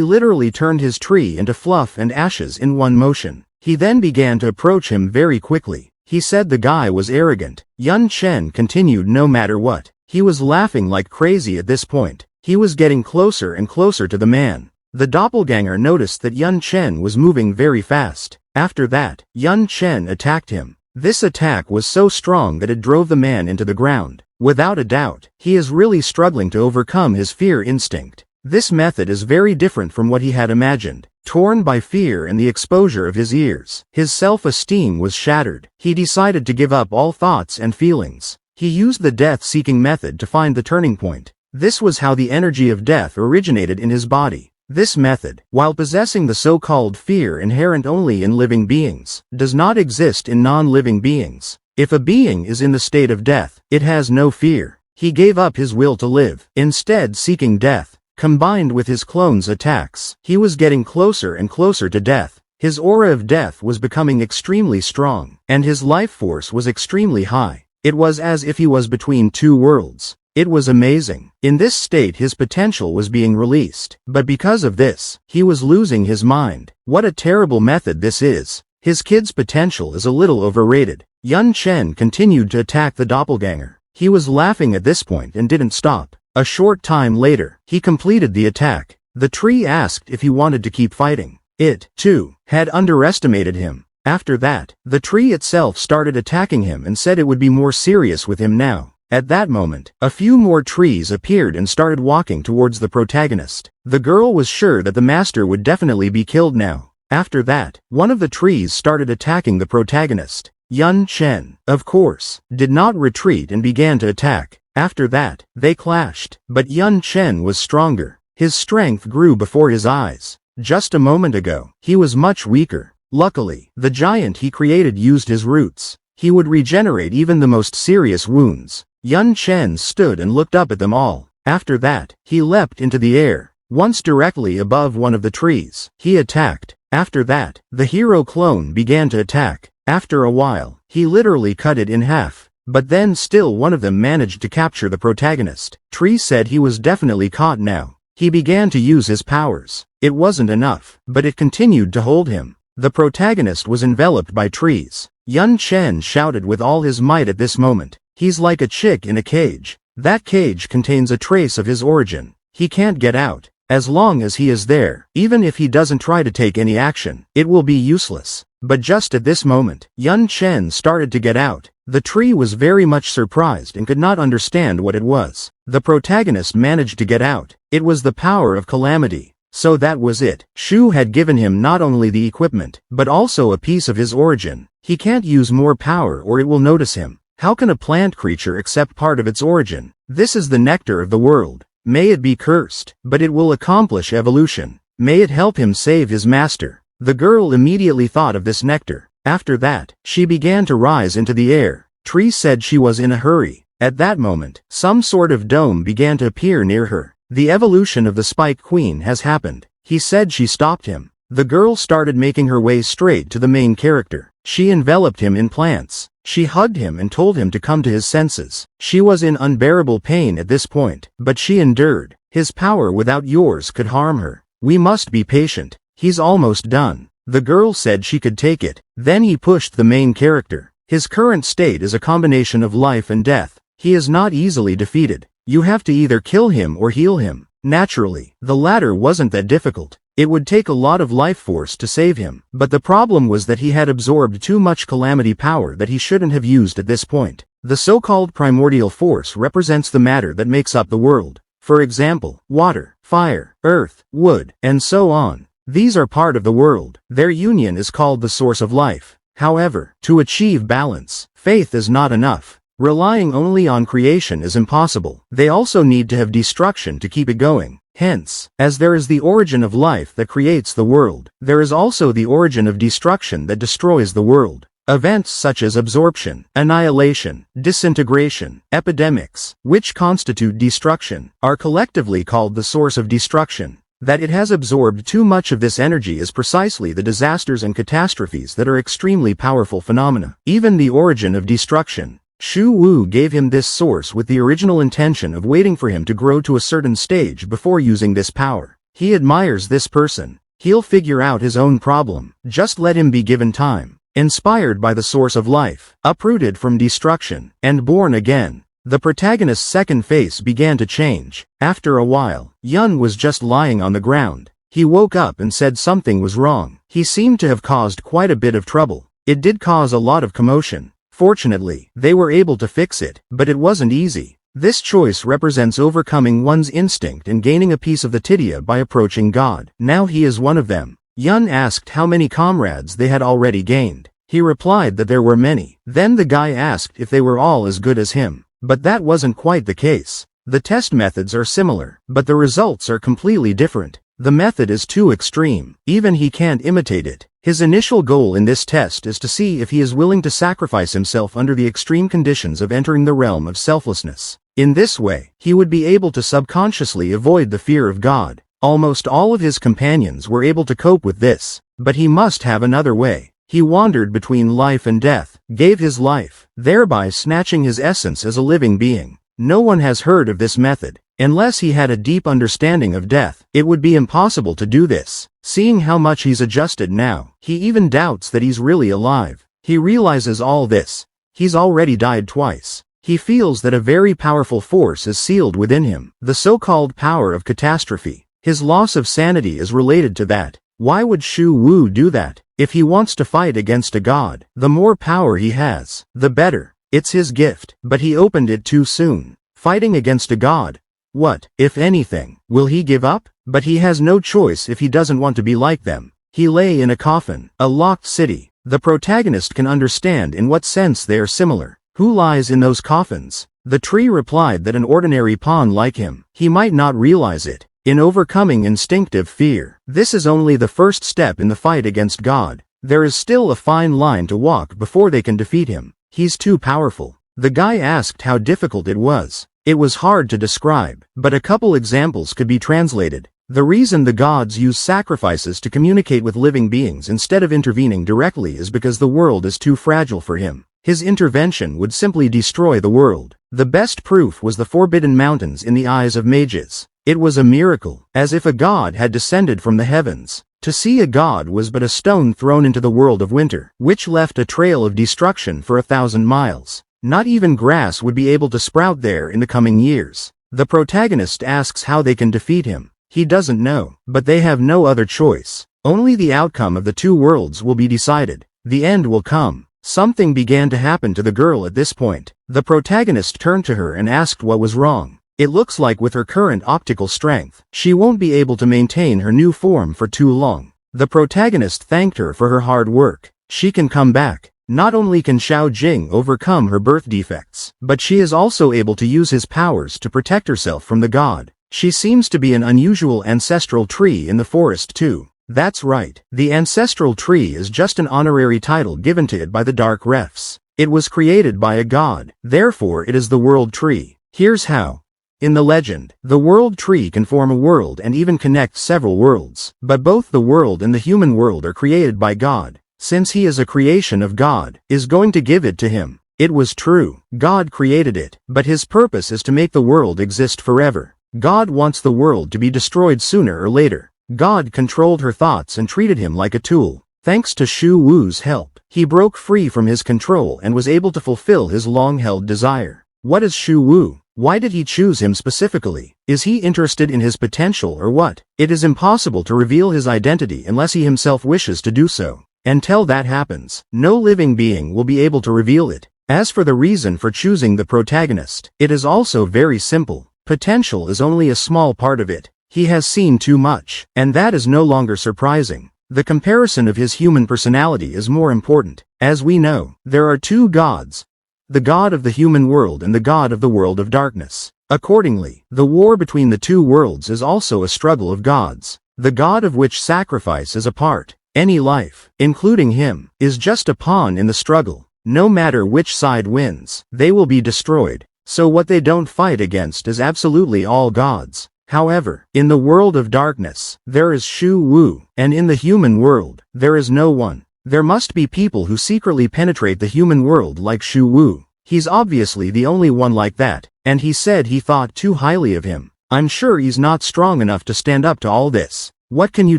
literally turned his tree into fluff and ashes in one motion. He then began to approach him very quickly. He said the guy was arrogant. Yun Chen continued no matter what. He was laughing like crazy at this point. He was getting closer and closer to the man. The doppelganger noticed that Yun Chen was moving very fast. After that, Yun Chen attacked him. This attack was so strong that it drove the man into the ground. Without a doubt, he is really struggling to overcome his fear instinct. This method is very different from what he had imagined. Torn by fear and the exposure of his ears, his self-esteem was shattered. He decided to give up all thoughts and feelings. He used the death-seeking method to find the turning point. This was how the energy of death originated in his body. This method, while possessing the so-called fear inherent only in living beings, does not exist in non-living beings. If a being is in the state of death, it has no fear. He gave up his will to live, instead seeking death. Combined with his clone's attacks, he was getting closer and closer to death. His aura of death was becoming extremely strong, and his life force was extremely high. It was as if he was between two worlds. It was amazing. In this state his potential was being released. But because of this, he was losing his mind. What a terrible method this is. His kid's potential is a little overrated. Yun Chen continued to attack the doppelganger. He was laughing at this point and didn't stop. A short time later, he completed the attack. The tree asked if he wanted to keep fighting. It, too, had underestimated him. After that, the tree itself started attacking him and said it would be more serious with him now. At that moment, a few more trees appeared and started walking towards the protagonist. The girl was sure that the master would definitely be killed now. After that, one of the trees started attacking the protagonist. Yun Chen, of course, did not retreat and began to attack. After that, they clashed, but Yun Chen was stronger. His strength grew before his eyes. Just a moment ago, he was much weaker. Luckily, the giant he created used his roots. He would regenerate even the most serious wounds. Yun Chen stood and looked up at them all. After that, he leapt into the air. Once directly above one of the trees, he attacked. After that, the hero clone began to attack. After a while, he literally cut it in half. But then still one of them managed to capture the protagonist. Tree said he was definitely caught now. He began to use his powers. It wasn't enough, but it continued to hold him. The protagonist was enveloped by trees. Yun Chen shouted with all his might at this moment. He's like a chick in a cage. That cage contains a trace of his origin. He can't get out. As long as he is there, even if he doesn't try to take any action, it will be useless. But just at this moment, Yun Chen started to get out. The tree was very much surprised and could not understand what it was. The protagonist managed to get out. It was the power of calamity. So that was it. Shu had given him not only the equipment, but also a piece of his origin. He can't use more power or it will notice him. How can a plant creature accept part of its origin? This is the nectar of the world. May it be cursed, but it will accomplish evolution. May it help him save his master. The girl immediately thought of this nectar. After that, she began to rise into the air. Tree said she was in a hurry. At that moment, some sort of dome began to appear near her. The evolution of the Spike Queen has happened. He said she stopped him. The girl started making her way straight to the main character. She enveloped him in plants. She hugged him and told him to come to his senses. She was in unbearable pain at this point, but she endured. His power without yours could harm her. We must be patient. He's almost done. The girl said she could take it. Then he pushed the main character. His current state is a combination of life and death. He is not easily defeated. You have to either kill him or heal him. Naturally, the latter wasn't that difficult. It would take a lot of life force to save him, but the problem was that he had absorbed too much calamity power that he shouldn't have used at this point. The so-called primordial force represents the matter that makes up the world. For example, water, fire, earth, wood, and so on. These are part of the world. Their union is called the source of life. However, to achieve balance, faith is not enough. Relying only on creation is impossible. They also need to have destruction to keep it going. Hence, as there is the origin of life that creates the world, there is also the origin of destruction that destroys the world. Events such as absorption, annihilation, disintegration, epidemics, which constitute destruction, are collectively called the source of destruction. That it has absorbed too much of this energy is precisely the disasters and catastrophes that are extremely powerful phenomena. Even the origin of destruction, Shu Wu gave him this source with the original intention of waiting for him to grow to a certain stage before using this power. He admires this person. He'll figure out his own problem. Just let him be given time. Inspired by the source of life, uprooted from destruction, and born again, the protagonist's second face began to change. After a while, Yun was just lying on the ground. He woke up and said something was wrong. He seemed to have caused quite a bit of trouble. It did cause a lot of commotion. Fortunately, they were able to fix it, but it wasn't easy. This choice represents overcoming one's instinct and gaining a piece of the Titya by approaching God. Now he is one of them. Yun asked how many comrades they had already gained. He replied that there were many. Then the guy asked if they were all as good as him. But that wasn't quite the case. The test methods are similar, but the results are completely different. The method is too extreme. Even he can't imitate it. His initial goal in this test is to see if he is willing to sacrifice himself under the extreme conditions of entering the realm of selflessness. In this way, he would be able to subconsciously avoid the fear of God. Almost all of his companions were able to cope with this, but he must have another way. He wandered between life and death, gave his life, thereby snatching his essence as a living being. No one has heard of this method. Unless he had a deep understanding of death, it would be impossible to do this. Seeing how much he's adjusted now, he even doubts that he's really alive. He realizes all this. He's already died twice. He feels that a very powerful force is sealed within him, the so-called power of catastrophe. His loss of sanity is related to that. Why would Shu Wu do that? If he wants to fight against a god, the more power he has, the better. It's his gift, but he opened it too soon. Fighting against a god. What, if anything, will he give up? But he has no choice if he doesn't want to be like them. He lay in a coffin, a locked city. The protagonist can understand in what sense they are similar. Who lies in those coffins? The tree replied that an ordinary pawn like him. He might not realize it. In overcoming instinctive fear, this is only the first step in the fight against God. There is still a fine line to walk before they can defeat him. He's too powerful. The guy asked how difficult it was. It was hard to describe, but a couple examples could be translated. The reason the gods use sacrifices to communicate with living beings instead of intervening directly is because the world is too fragile for him. His intervention would simply destroy the world. The best proof was the Forbidden Mountains in the eyes of mages. It was a miracle, as if a god had descended from the heavens. To see a god was but a stone thrown into the world of winter, which left a trail of destruction for 1,000 miles. Not even grass would be able to sprout there in the coming years. The protagonist asks how they can defeat him. He doesn't know, but they have no other choice. Only the outcome of the two worlds will be decided. The end will come. Something began to happen to the girl at this point. The protagonist turned to her and asked what was wrong. It looks like with her current optical strength, she won't be able to maintain her new form for too long. The protagonist thanked her for her hard work. She can come back. Not only can Xiao Jing overcome her birth defects, but she is also able to use his powers to protect herself from the god. She seems to be an unusual ancestral tree in the forest too. That's right. The ancestral tree is just an honorary title given to it by the Dark Refs. It was created by a god, therefore it is the world tree. Here's how. In the legend, the world tree can form a world and even connect several worlds, but both the world and the human world are created by God. Since he is a creation of God, is going to give it to him. It was true. God created it, but his purpose is to make the world exist forever. God wants the world to be destroyed sooner or later. God controlled her thoughts and treated him like a tool. Thanks to Shu Wu's help, he broke free from his control and was able to fulfill his long-held desire. What is Shu Wu? Why did he choose him specifically? Is he interested in his potential or what? It is impossible to reveal his identity unless he himself wishes to do so. Until that happens, no living being will be able to reveal it. As for the reason for choosing the protagonist, it is also very simple. Potential is only a small part of it. He has seen too much, and that is no longer surprising. The comparison of his human personality is more important. As we know, there are two gods, the god of the human world and the god of the world of darkness. Accordingly, the war between the two worlds is also a struggle of gods, the god of which sacrifice is a part. Any life, including him, is just a pawn in the struggle. No matter which side wins, they will be destroyed. So what they don't fight against is absolutely all gods. However, in the world of darkness, there is Shu Wu, and in the human world, there is no one. There must be people who secretly penetrate the human world like Shu Wu. He's obviously the only one like that, and he said he thought too highly of him. I'm sure he's not strong enough to stand up to all this. What can you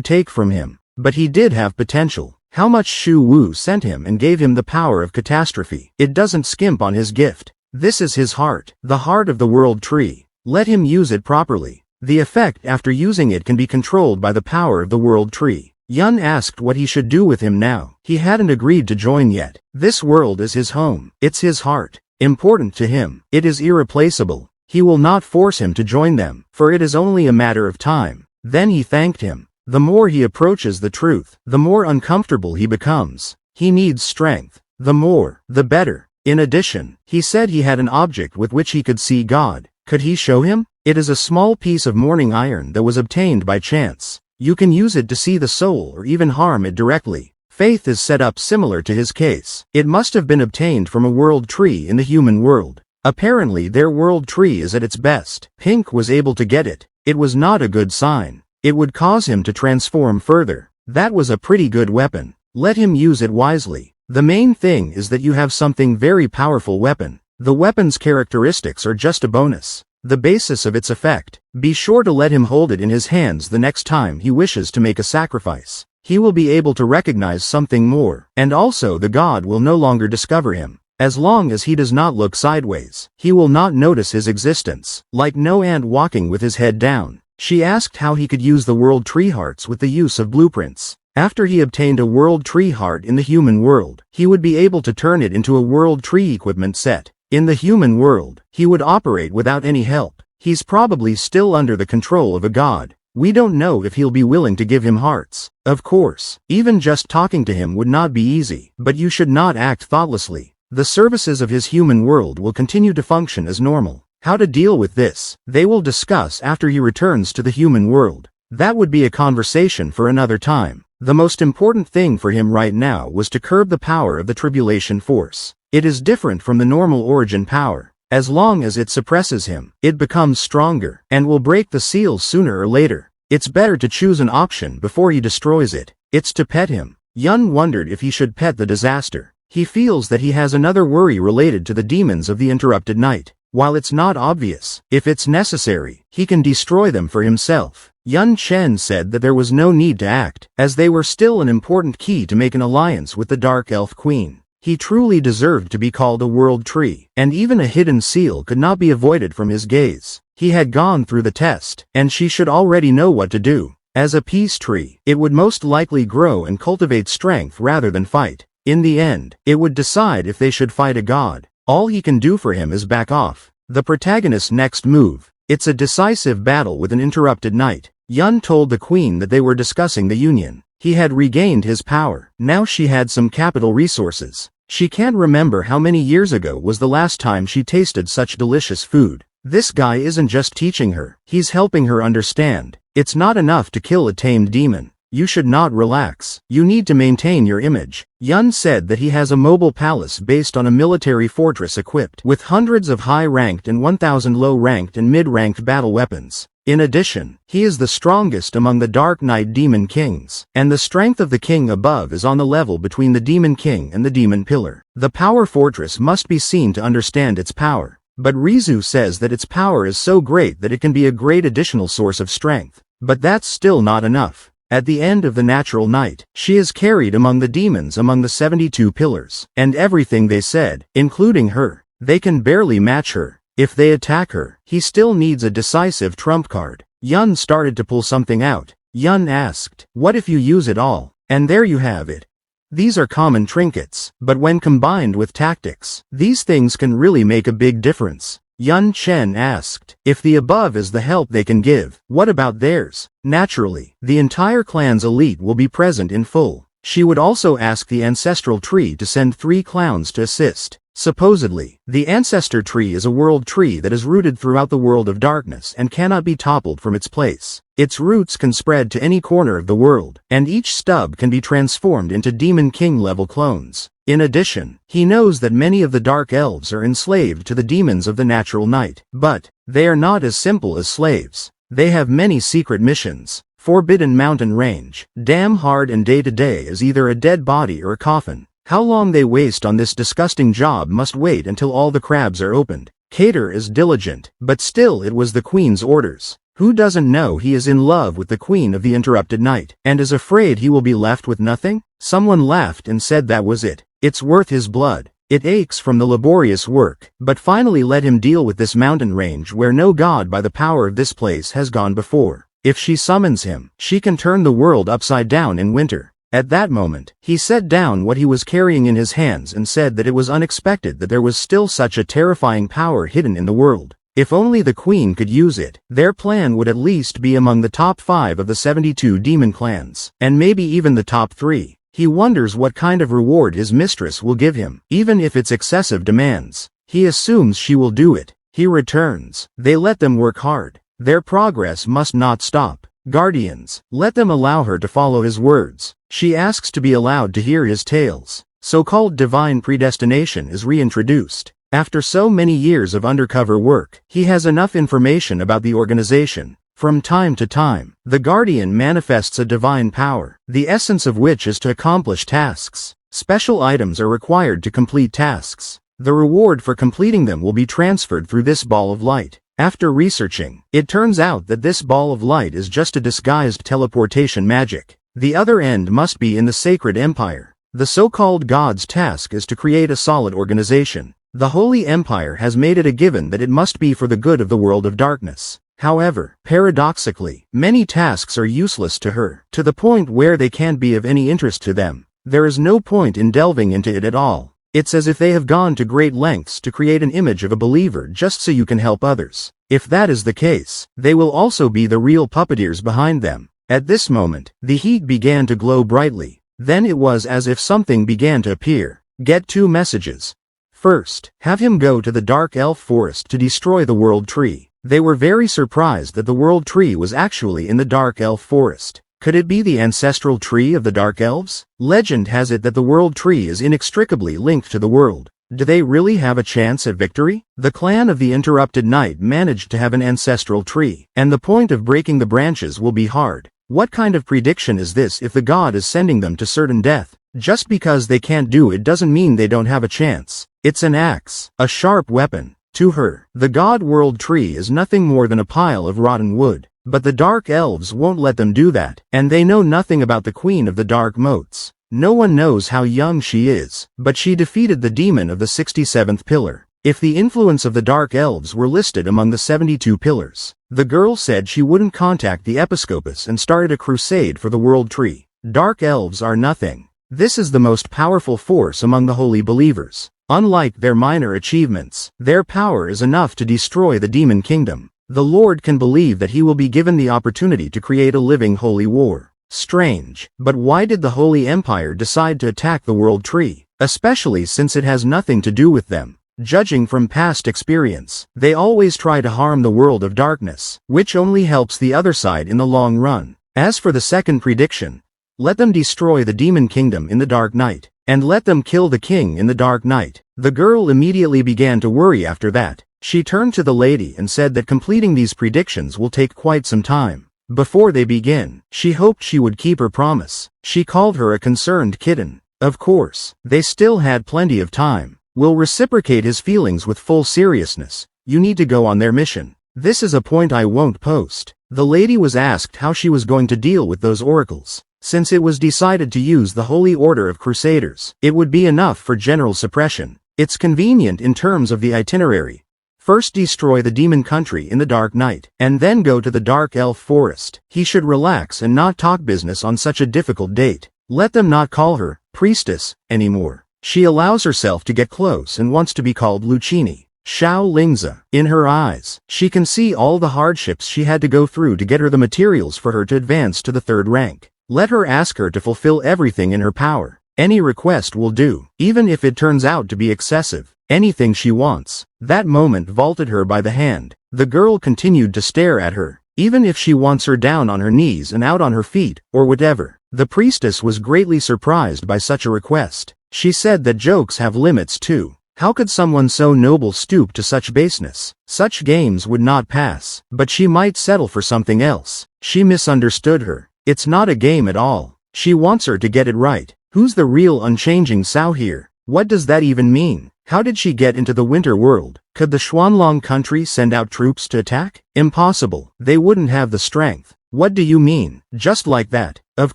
take from him? But he did have potential. How much Shu Wu sent him and gave him the power of catastrophe. It doesn't skimp on his gift. This is his heart, the heart of the world tree. Let him use it properly. The effect after using it can be controlled by the power of the world tree. Yun asked what he should do with him now. He hadn't agreed to join yet. This world is his home. It's his heart. Important to him. It is irreplaceable. He will not force him to join them, for it is only a matter of time. Then he thanked him. The more he approaches the truth, the more uncomfortable he becomes. He needs strength. The more, the better. In addition, he said he had an object with which he could see God. Could he show him? It is a small piece of morning iron that was obtained by chance. You can use it to see the soul or even harm it directly. Faith is set up similar to his case. It must have been obtained from a world tree in the human world. Apparently their world tree is at its best. Pink was able to get it. It was not a good sign. It would cause him to transform further. That was a pretty good weapon. Let him use it wisely. The main thing is that you have something very powerful weapon. The weapon's characteristics are just a bonus. The basis of its effect. Be sure to let him hold it in his hands the next time he wishes to make a sacrifice. He will be able to recognize something more, and also the god will no longer discover him. As long as he does not look sideways, he will not notice his existence, like no ant walking with his head down. She asked how he could use the world tree hearts with the use of blueprints. After he obtained a world tree heart in the human world, he would be able to turn it into a world tree equipment set. In the human world, he would operate without any help. He's probably still under the control of a god. We don't know if he'll be willing to give him hearts. Of course, even just talking to him would not be easy, but you should not act thoughtlessly. The services of his human world will continue to function as normal. How to deal with this, they will discuss after he returns to the human world. That would be a conversation for another time. The most important thing for him right now was to curb the power of the tribulation force. It is different from the normal origin power. As long as it suppresses him, it becomes stronger, and will break the seal sooner or later. It's better to choose an option before he destroys it. It's to pet him. Yun wondered if he should pet the disaster. He feels that he has another worry related to the demons of the interrupted night. While it's not obvious, if it's necessary, he can destroy them for himself. Yun Chen said that there was no need to act, as they were still an important key to make an alliance with the Dark Elf Queen. He truly deserved to be called a world tree, and even a hidden seal could not be avoided from his gaze. He had gone through the test, and she should already know what to do. As a peace tree, it would most likely grow and cultivate strength rather than fight. In the end, it would decide if they should fight a god. All he can do for him is back off. The protagonist's next move. It's a decisive battle with an interrupted night. Yun told the queen that they were discussing the union. He had regained his power. Now she had some capital resources. She can't remember how many years ago was the last time she tasted such delicious food. This guy isn't just teaching her, he's helping her understand. It's not enough to kill a tamed demon. You should not relax. You need to maintain your image. Yun said that he has a mobile palace based on a military fortress equipped with hundreds of high-ranked and 1,000 low-ranked and mid-ranked battle weapons. In addition, he is the strongest among the Dark Knight Demon Kings, and the strength of the king above is on the level between the Demon King and the Demon Pillar. The power fortress must be seen to understand its power, but Rizu says that its power is so great that it can be a great additional source of strength. But that's still not enough. At the end of the natural night, she is carried among the demons among the 72 pillars, and everything they said, including her, they can barely match her. If they attack her, he still needs a decisive trump card. Yun started to pull something out. Yun asked, what if you use it all? And there you have it. These are common trinkets, but when combined with tactics, these things can really make a big difference. Yun Chen asked, if the above is the help they can give, what about theirs? Naturally, the entire clan's elite will be present in full. She would also ask the ancestral tree to send 3 clowns to assist. Supposedly, the ancestor tree is a world tree that is rooted throughout the world of darkness and cannot be toppled from its place. Its roots can spread to any corner of the world, and each stub can be transformed into Demon King level clones. In addition, he knows that many of the dark elves are enslaved to the demons of the natural night, but they are not as simple as slaves. They have many secret missions. Forbidden Mountain Range, damn hard and day-to-day is either a dead body or a coffin. How long they waste on this disgusting job must wait until all the crabs are opened. Cater is diligent, but still it was the queen's orders. Who doesn't know he is in love with the queen of the interrupted night, and is afraid he will be left with nothing? Someone laughed and said that was it. It's worth his blood. It aches from the laborious work, but finally let him deal with this mountain range where no god by the power of this place has gone before. If she summons him, she can turn the world upside down in winter. At that moment, he set down what he was carrying in his hands and said that it was unexpected that there was still such a terrifying power hidden in the world. If only the queen could use it, their clan would at least be among the top 5 of the 72 demon clans, and maybe even the top 3. He wonders what kind of reward his mistress will give him, even if it's excessive demands. He assumes she will do it. He returns. They let them work hard. Their progress must not stop. Guardians, let them allow her to follow his words. She asks to be allowed to hear his tales. So-called divine predestination is reintroduced. After so many years of undercover work, he has enough information about the organization. From time to time, the Guardian manifests a divine power, the essence of which is to accomplish tasks. Special items are required to complete tasks. The reward for completing them will be transferred through this ball of light. After researching, it turns out that this ball of light is just a disguised teleportation magic. The other end must be in the sacred empire. The so-called god's task is to create a solid organization. The Holy Empire has made it a given that it must be for the good of the world of darkness. However, paradoxically, many tasks are useless to her, to the point where they can't be of any interest to them. There is no point in delving into it at all. It's as if they have gone to great lengths to create an image of a believer just so you can help others. If that is the case, they will also be the real puppeteers behind them. At this moment, the heat began to glow brightly. Then it was as if something began to appear. Get 2 messages. First, have him go to the Dark Elf Forest to destroy the World Tree. They were very surprised that the World Tree was actually in the Dark Elf Forest. Could it be the ancestral tree of the Dark Elves? Legend has it that the World Tree is inextricably linked to the world. Do they really have a chance at victory? The clan of the Interrupted Night managed to have an ancestral tree, and the point of breaking the branches will be hard. What kind of prediction is this if the god is sending them to certain death? Just because they can't do it doesn't mean they don't have a chance. It's an axe, a sharp weapon. To her, the god world tree is nothing more than a pile of rotten wood. But the Dark Elves won't let them do that, and they know nothing about the Queen of the Dark Motes. No one knows how young she is, but she defeated the demon of the 67th pillar. If the influence of the Dark Elves were listed among the 72 pillars, the girl said she wouldn't contact the Episcopus and started a crusade for the World Tree. Dark Elves are nothing. This is the most powerful force among the holy believers. Unlike their minor achievements, their power is enough to destroy the demon kingdom. The Lord can believe that he will be given the opportunity to create a living holy war. Strange, but why did the Holy Empire decide to attack the World Tree? Especially since it has nothing to do with them. Judging from past experience, they always try to harm the world of darkness, which only helps the other side in the long run. As for the second prediction, let them destroy the demon kingdom in the dark night, and let them kill the king in the dark night. The girl immediately began to worry after that. She turned to the lady and said that completing these predictions will take quite some time. Before they begin, she hoped she would keep her promise. She called her a concerned kitten. Of course, they still had plenty of time. Will reciprocate his feelings with full seriousness. You need to go on their mission. This is a point I won't post. The lady was asked how she was going to deal with those oracles. Since it was decided to use the Holy Order of Crusaders, it would be enough for general suppression. It's convenient in terms of the itinerary. First destroy the demon country in the dark night, and then go to the Dark Elf Forest. He should relax and not talk business on such a difficult date. Let them not call her priestess anymore. She allows herself to get close and wants to be called Lucini. Xiao Lingzi. In her eyes, she can see all the hardships she had to go through to get her the materials for her to advance to the 3rd rank. Let her ask her to fulfill everything in her power. Any request will do, even if it turns out to be excessive. Anything she wants. That moment vaulted her by the hand. The girl continued to stare at her, even if she wants her down on her knees and out on her feet, or whatever. The priestess was greatly surprised by such a request. She said that jokes have limits too. How could someone so noble stoop to such baseness? Such games would not pass, but she might settle for something else. She misunderstood her. It's not a game at all. She wants her to get it right. Who's the real unchanging Sao here? What does that even mean? How did she get into the winter world? Could the Xuanlong country send out troops to attack? Impossible. They wouldn't have the strength. What do you mean? Just like that? Of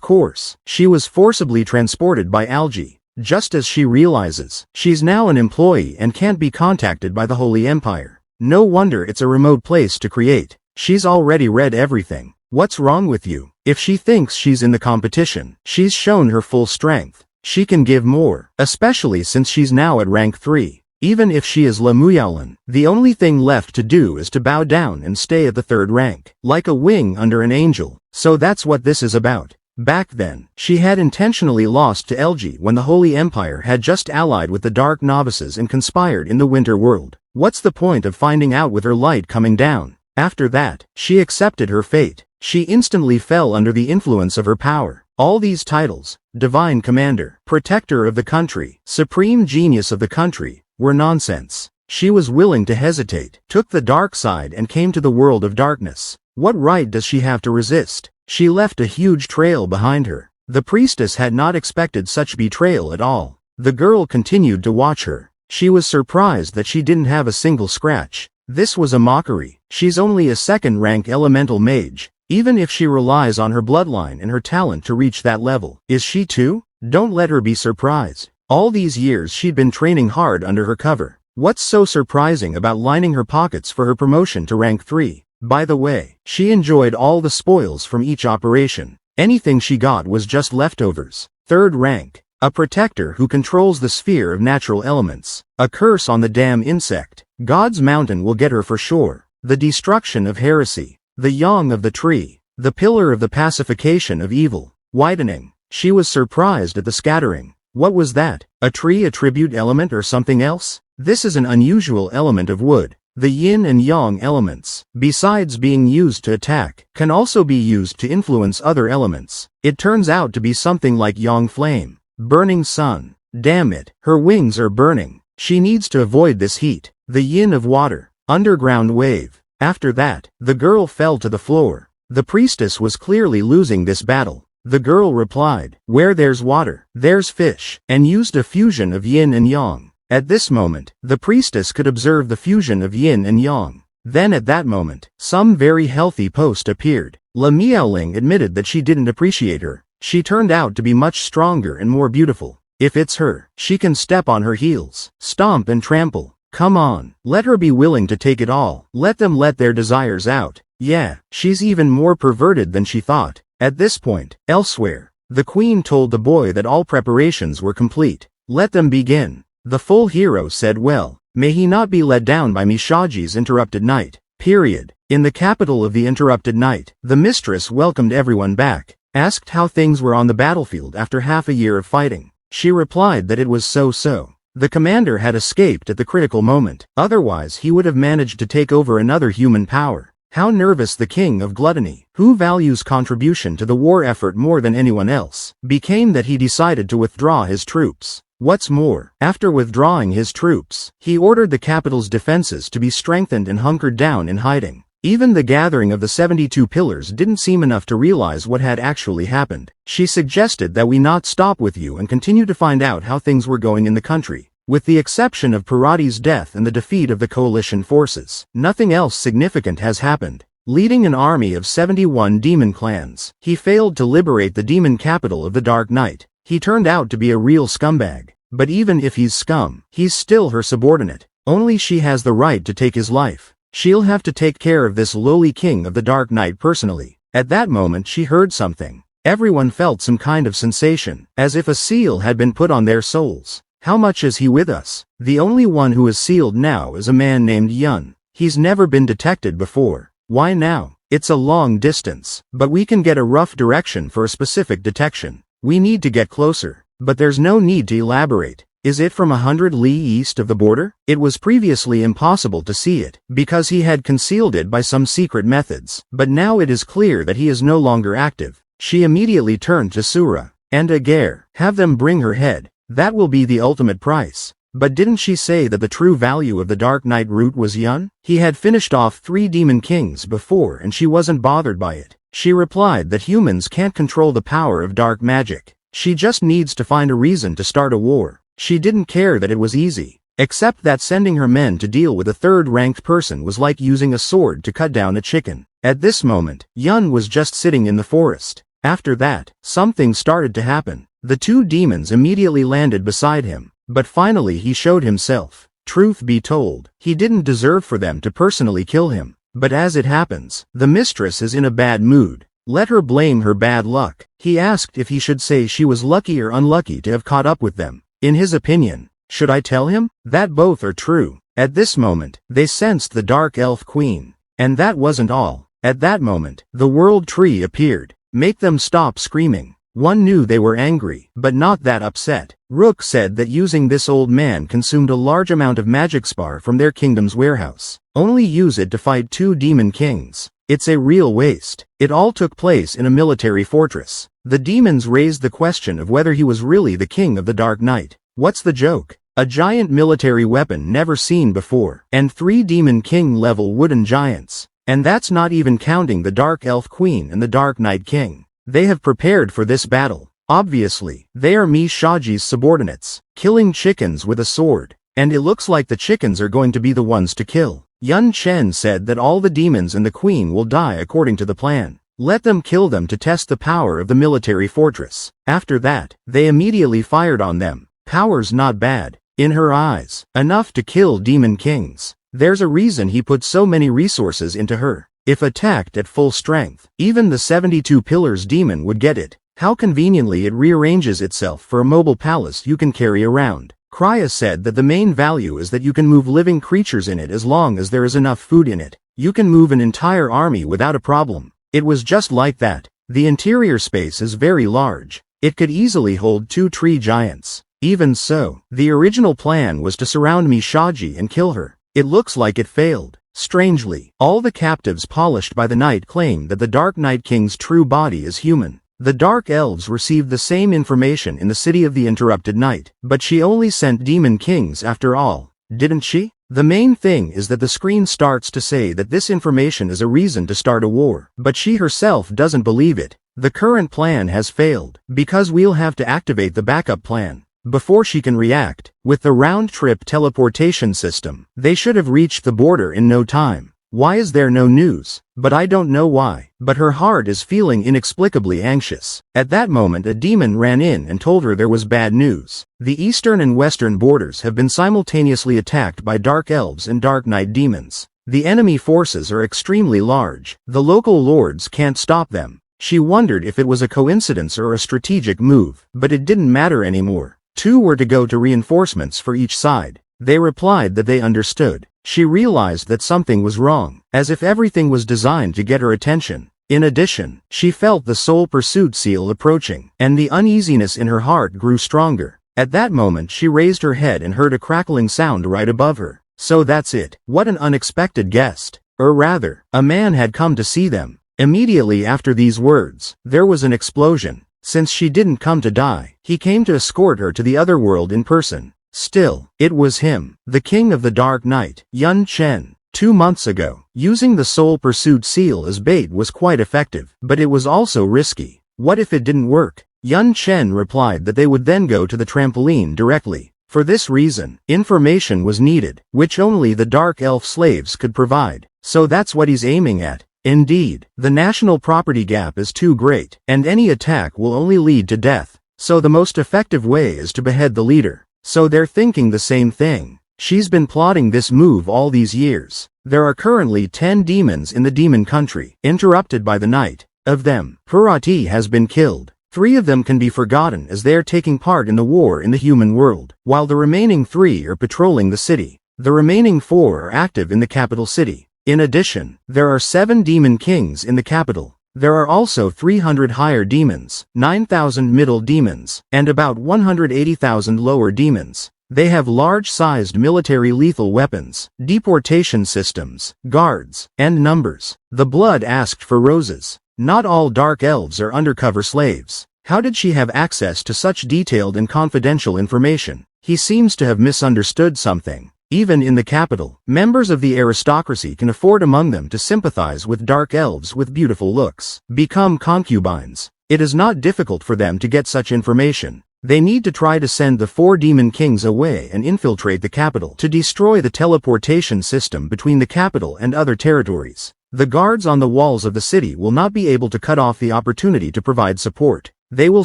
course. She was forcibly transported by algae. Just as she realizes, she's now an employee and can't be contacted by the Holy Empire. No wonder it's a remote place to create. She's already read everything. What's wrong with you? If she thinks she's in the competition, she's shown her full strength. She can give more, especially since she's now at rank 3. Even if she is Le Muyaolan, the only thing left to do is to bow down and stay at the 3rd rank, like a wing under an angel. So that's what this is about. Back then, she had intentionally lost to LG when the Holy Empire had just allied with the Dark Novices and conspired in the Winter World. What's the point of finding out with her light coming down? After that, she accepted her fate. She instantly fell under the influence of her power. All these titles, Divine Commander, Protector of the Country, Supreme Genius of the Country, were nonsense. She was willing to hesitate, took the dark side and came to the world of darkness. What right does she have to resist? She left a huge trail behind her. The priestess had not expected such betrayal at all. The girl continued to watch her. She was surprised that she didn't have a single scratch. This was a mockery. She's only a 2nd-rank Elemental Mage. Even if she relies on her bloodline and her talent to reach that level, is she too? Don't let her be surprised. All these years she'd been training hard under her cover. What's so surprising about lining her pockets for her promotion to rank 3? By the way, she enjoyed all the spoils from each operation. Anything she got was just leftovers. 3rd rank. A protector who controls the sphere of natural elements. A curse on the damn insect. God's mountain will get her for sure. The destruction of heresy. The yang of the tree. The pillar of the pacification of evil. Widening. She was surprised at the scattering. What was that? A tree attribute element or something else? This is an unusual element of wood. The yin and yang elements, besides being used to attack, can also be used to influence other elements. It turns out to be something like yang flame. Burning sun. Damn it, her wings are burning. She needs to avoid this heat. The yin of water. Underground wave. After that, the girl fell to the floor. The priestess was clearly losing this battle. The girl replied, "Where there's water, there's fish," and used a fusion of yin and yang. At this moment, the priestess could observe the fusion of yin and yang. Then at that moment, some very healthy post appeared. La Miaoling admitted that she didn't appreciate her. She turned out to be much stronger and more beautiful. If it's her, she can step on her heels, stomp and trample. Come on, let her be willing to take it all. Let them let their desires out. Yeah, she's even more perverted than she thought. At this point, elsewhere, the queen told the boy that all preparations were complete. Let them begin. The full hero said, well, may he not be let down by Mishaji's interrupted night. Period. In the capital of the interrupted night, the mistress welcomed everyone back, asked how things were on the battlefield after half a year of fighting. She replied that it was so-so. The commander had escaped at the critical moment, otherwise he would have managed to take over another human power. How nervous the king of gluttony, who values contribution to the war effort more than anyone else, became that he decided to withdraw his troops. What's more, after withdrawing his troops, he ordered the capital's defenses to be strengthened and hunkered down in hiding. Even the gathering of the 72 pillars didn't seem enough to realize what had actually happened. She suggested that we not stop with you and continue to find out how things were going in the country. With the exception of Parati's death and the defeat of the coalition forces, nothing else significant has happened. Leading an army of 71 demon clans, he failed to liberate the demon capital of the Dark Knight. He turned out to be a real scumbag. But even if he's scum, he's still her subordinate. Only she has the right to take his life. She'll have to take care of this lowly king of the Dark Knight personally. At that moment she heard something. Everyone felt some kind of sensation, as if a seal had been put on their souls. How much is he with us? The only one who is sealed now is a man named Yun. He's never been detected before. Why now? It's a long distance, but we can get a rough direction for a specific detection. We need to get closer, but there's no need to elaborate. Is it from 100 li east of the border? It was previously impossible to see it, because he had concealed it by some secret methods, but now it is clear that he is no longer active. She immediately turned to Sura and Agar. Have them bring her head. That will be the ultimate price. But didn't she say that the true value of the Dark Knight root was Yun? He had finished off 3 demon kings before and she wasn't bothered by it. She replied that humans can't control the power of dark magic. She just needs to find a reason to start a war. She didn't care that it was easy. Except that sending her men to deal with a third-ranked person was like using a sword to cut down a chicken. At this moment, Yun was just sitting in the forest. After that, something started to happen. The two demons immediately landed beside him, but finally he showed himself. Truth be told, he didn't deserve for them to personally kill him. But as it happens, the mistress is in a bad mood. Let her blame her bad luck. He asked if he should say she was lucky or unlucky to have caught up with them. In his opinion, should I tell him that both are true? At this moment, they sensed the Dark Elf Queen. And that wasn't all. At that moment, the World Tree appeared. Make them stop screaming. One knew they were angry, but not that upset. Rook said that using this old man consumed a large amount of magic spar from their kingdom's warehouse. Only use it to fight two demon kings. It's a real waste. It all took place in a military fortress. The demons raised the question of whether he was really the king of the Dark Night. What's the joke? A giant military weapon never seen before, and 3 Demon King level wooden giants. And that's not even counting the Dark Elf Queen and the Dark Night King. They have prepared for this battle. Obviously, they are Mi Shaji's subordinates, killing chickens with a sword. And it looks like the chickens are going to be the ones to kill. Yun Chen said that all the demons and the queen will die according to the plan. Let them kill them to test the power of the military fortress. After that, they immediately fired on them. Power's not bad. In her eyes, enough to kill demon kings. There's a reason he put so many resources into her. If attacked at full strength, even the 72 Pillars demon would get it. How conveniently it rearranges itself for a mobile palace you can carry around. Krya said that the main value is that you can move living creatures in it as long as there is enough food in it. You can move an entire army without a problem. It was just like that. The interior space is very large. It could easily hold 2 tree giants. Even so, the original plan was to surround Mi Shaji and kill her. It looks like it failed. Strangely, all the captives polished by the night claim that the Dark Night King's true body is human. The Dark Elves received the same information in the City of the Interrupted Night, but she only sent Demon Kings after all, didn't she? The main thing is that the screen starts to say that this information is a reason to start a war, but she herself doesn't believe it. The current plan has failed, because we'll have to activate the backup plan. Before she can react, with the round-trip teleportation system, they should have reached the border in no time. Why is there no news? But I don't know why. But her heart is feeling inexplicably anxious. At that moment a demon ran in and told her there was bad news. The eastern and western borders have been simultaneously attacked by Dark Elves and Dark Night demons. The enemy forces are extremely large. The local lords can't stop them. She wondered if it was a coincidence or a strategic move, but it didn't matter anymore. 2 were to go to reinforcements for each side. They replied that they understood. She realized that something was wrong, as if everything was designed to get her attention. In addition, she felt the Soul Pursuit seal approaching, and the uneasiness in her heart grew stronger. At that moment she raised her head and heard a crackling sound right above her. So that's it. What an unexpected guest. Or rather, a man had come to see them. Immediately after these words, there was an explosion. Since she didn't come to die, he came to escort her to the other world in person. Still, it was him, the king of the Dark Night, Yun Chen. 2 months ago, using the Soul Pursuit seal as bait was quite effective, but it was also risky. What if it didn't work? Yun Chen replied that they would then go to the trampoline directly. For this reason, information was needed, which only the Dark Elf slaves could provide. So that's what he's aiming at. Indeed, the national property gap is too great, and any attack will only lead to death. So the most effective way is to behead the leader. So they're thinking the same thing. She's been plotting this move all these years. There are currently 10 demons in the demon country, interrupted by the night. Of them, Purati has been killed. 3 of them can be forgotten as they are taking part in the war in the human world, while the remaining 3 are patrolling the city. The remaining 4 are active in the capital city. In addition, there are 7 demon kings in the capital. There are also 300 higher demons, 9,000 middle demons, and about 180,000 lower demons. They have large-sized military lethal weapons, deportation systems, guards, and numbers. The Blood asked for roses. Not all Dark Elves are undercover slaves. How did she have access to such detailed and confidential information? He seems to have misunderstood something. Even in the capital, members of the aristocracy can afford among them to sympathize with Dark Elves with beautiful looks, become concubines, It is not difficult for them to get such information. They need to try to send the 4 demon kings away and infiltrate the capital to destroy the teleportation system between the capital and other territories. The guards on the walls of the city will not be able to cut off the opportunity to provide support. They will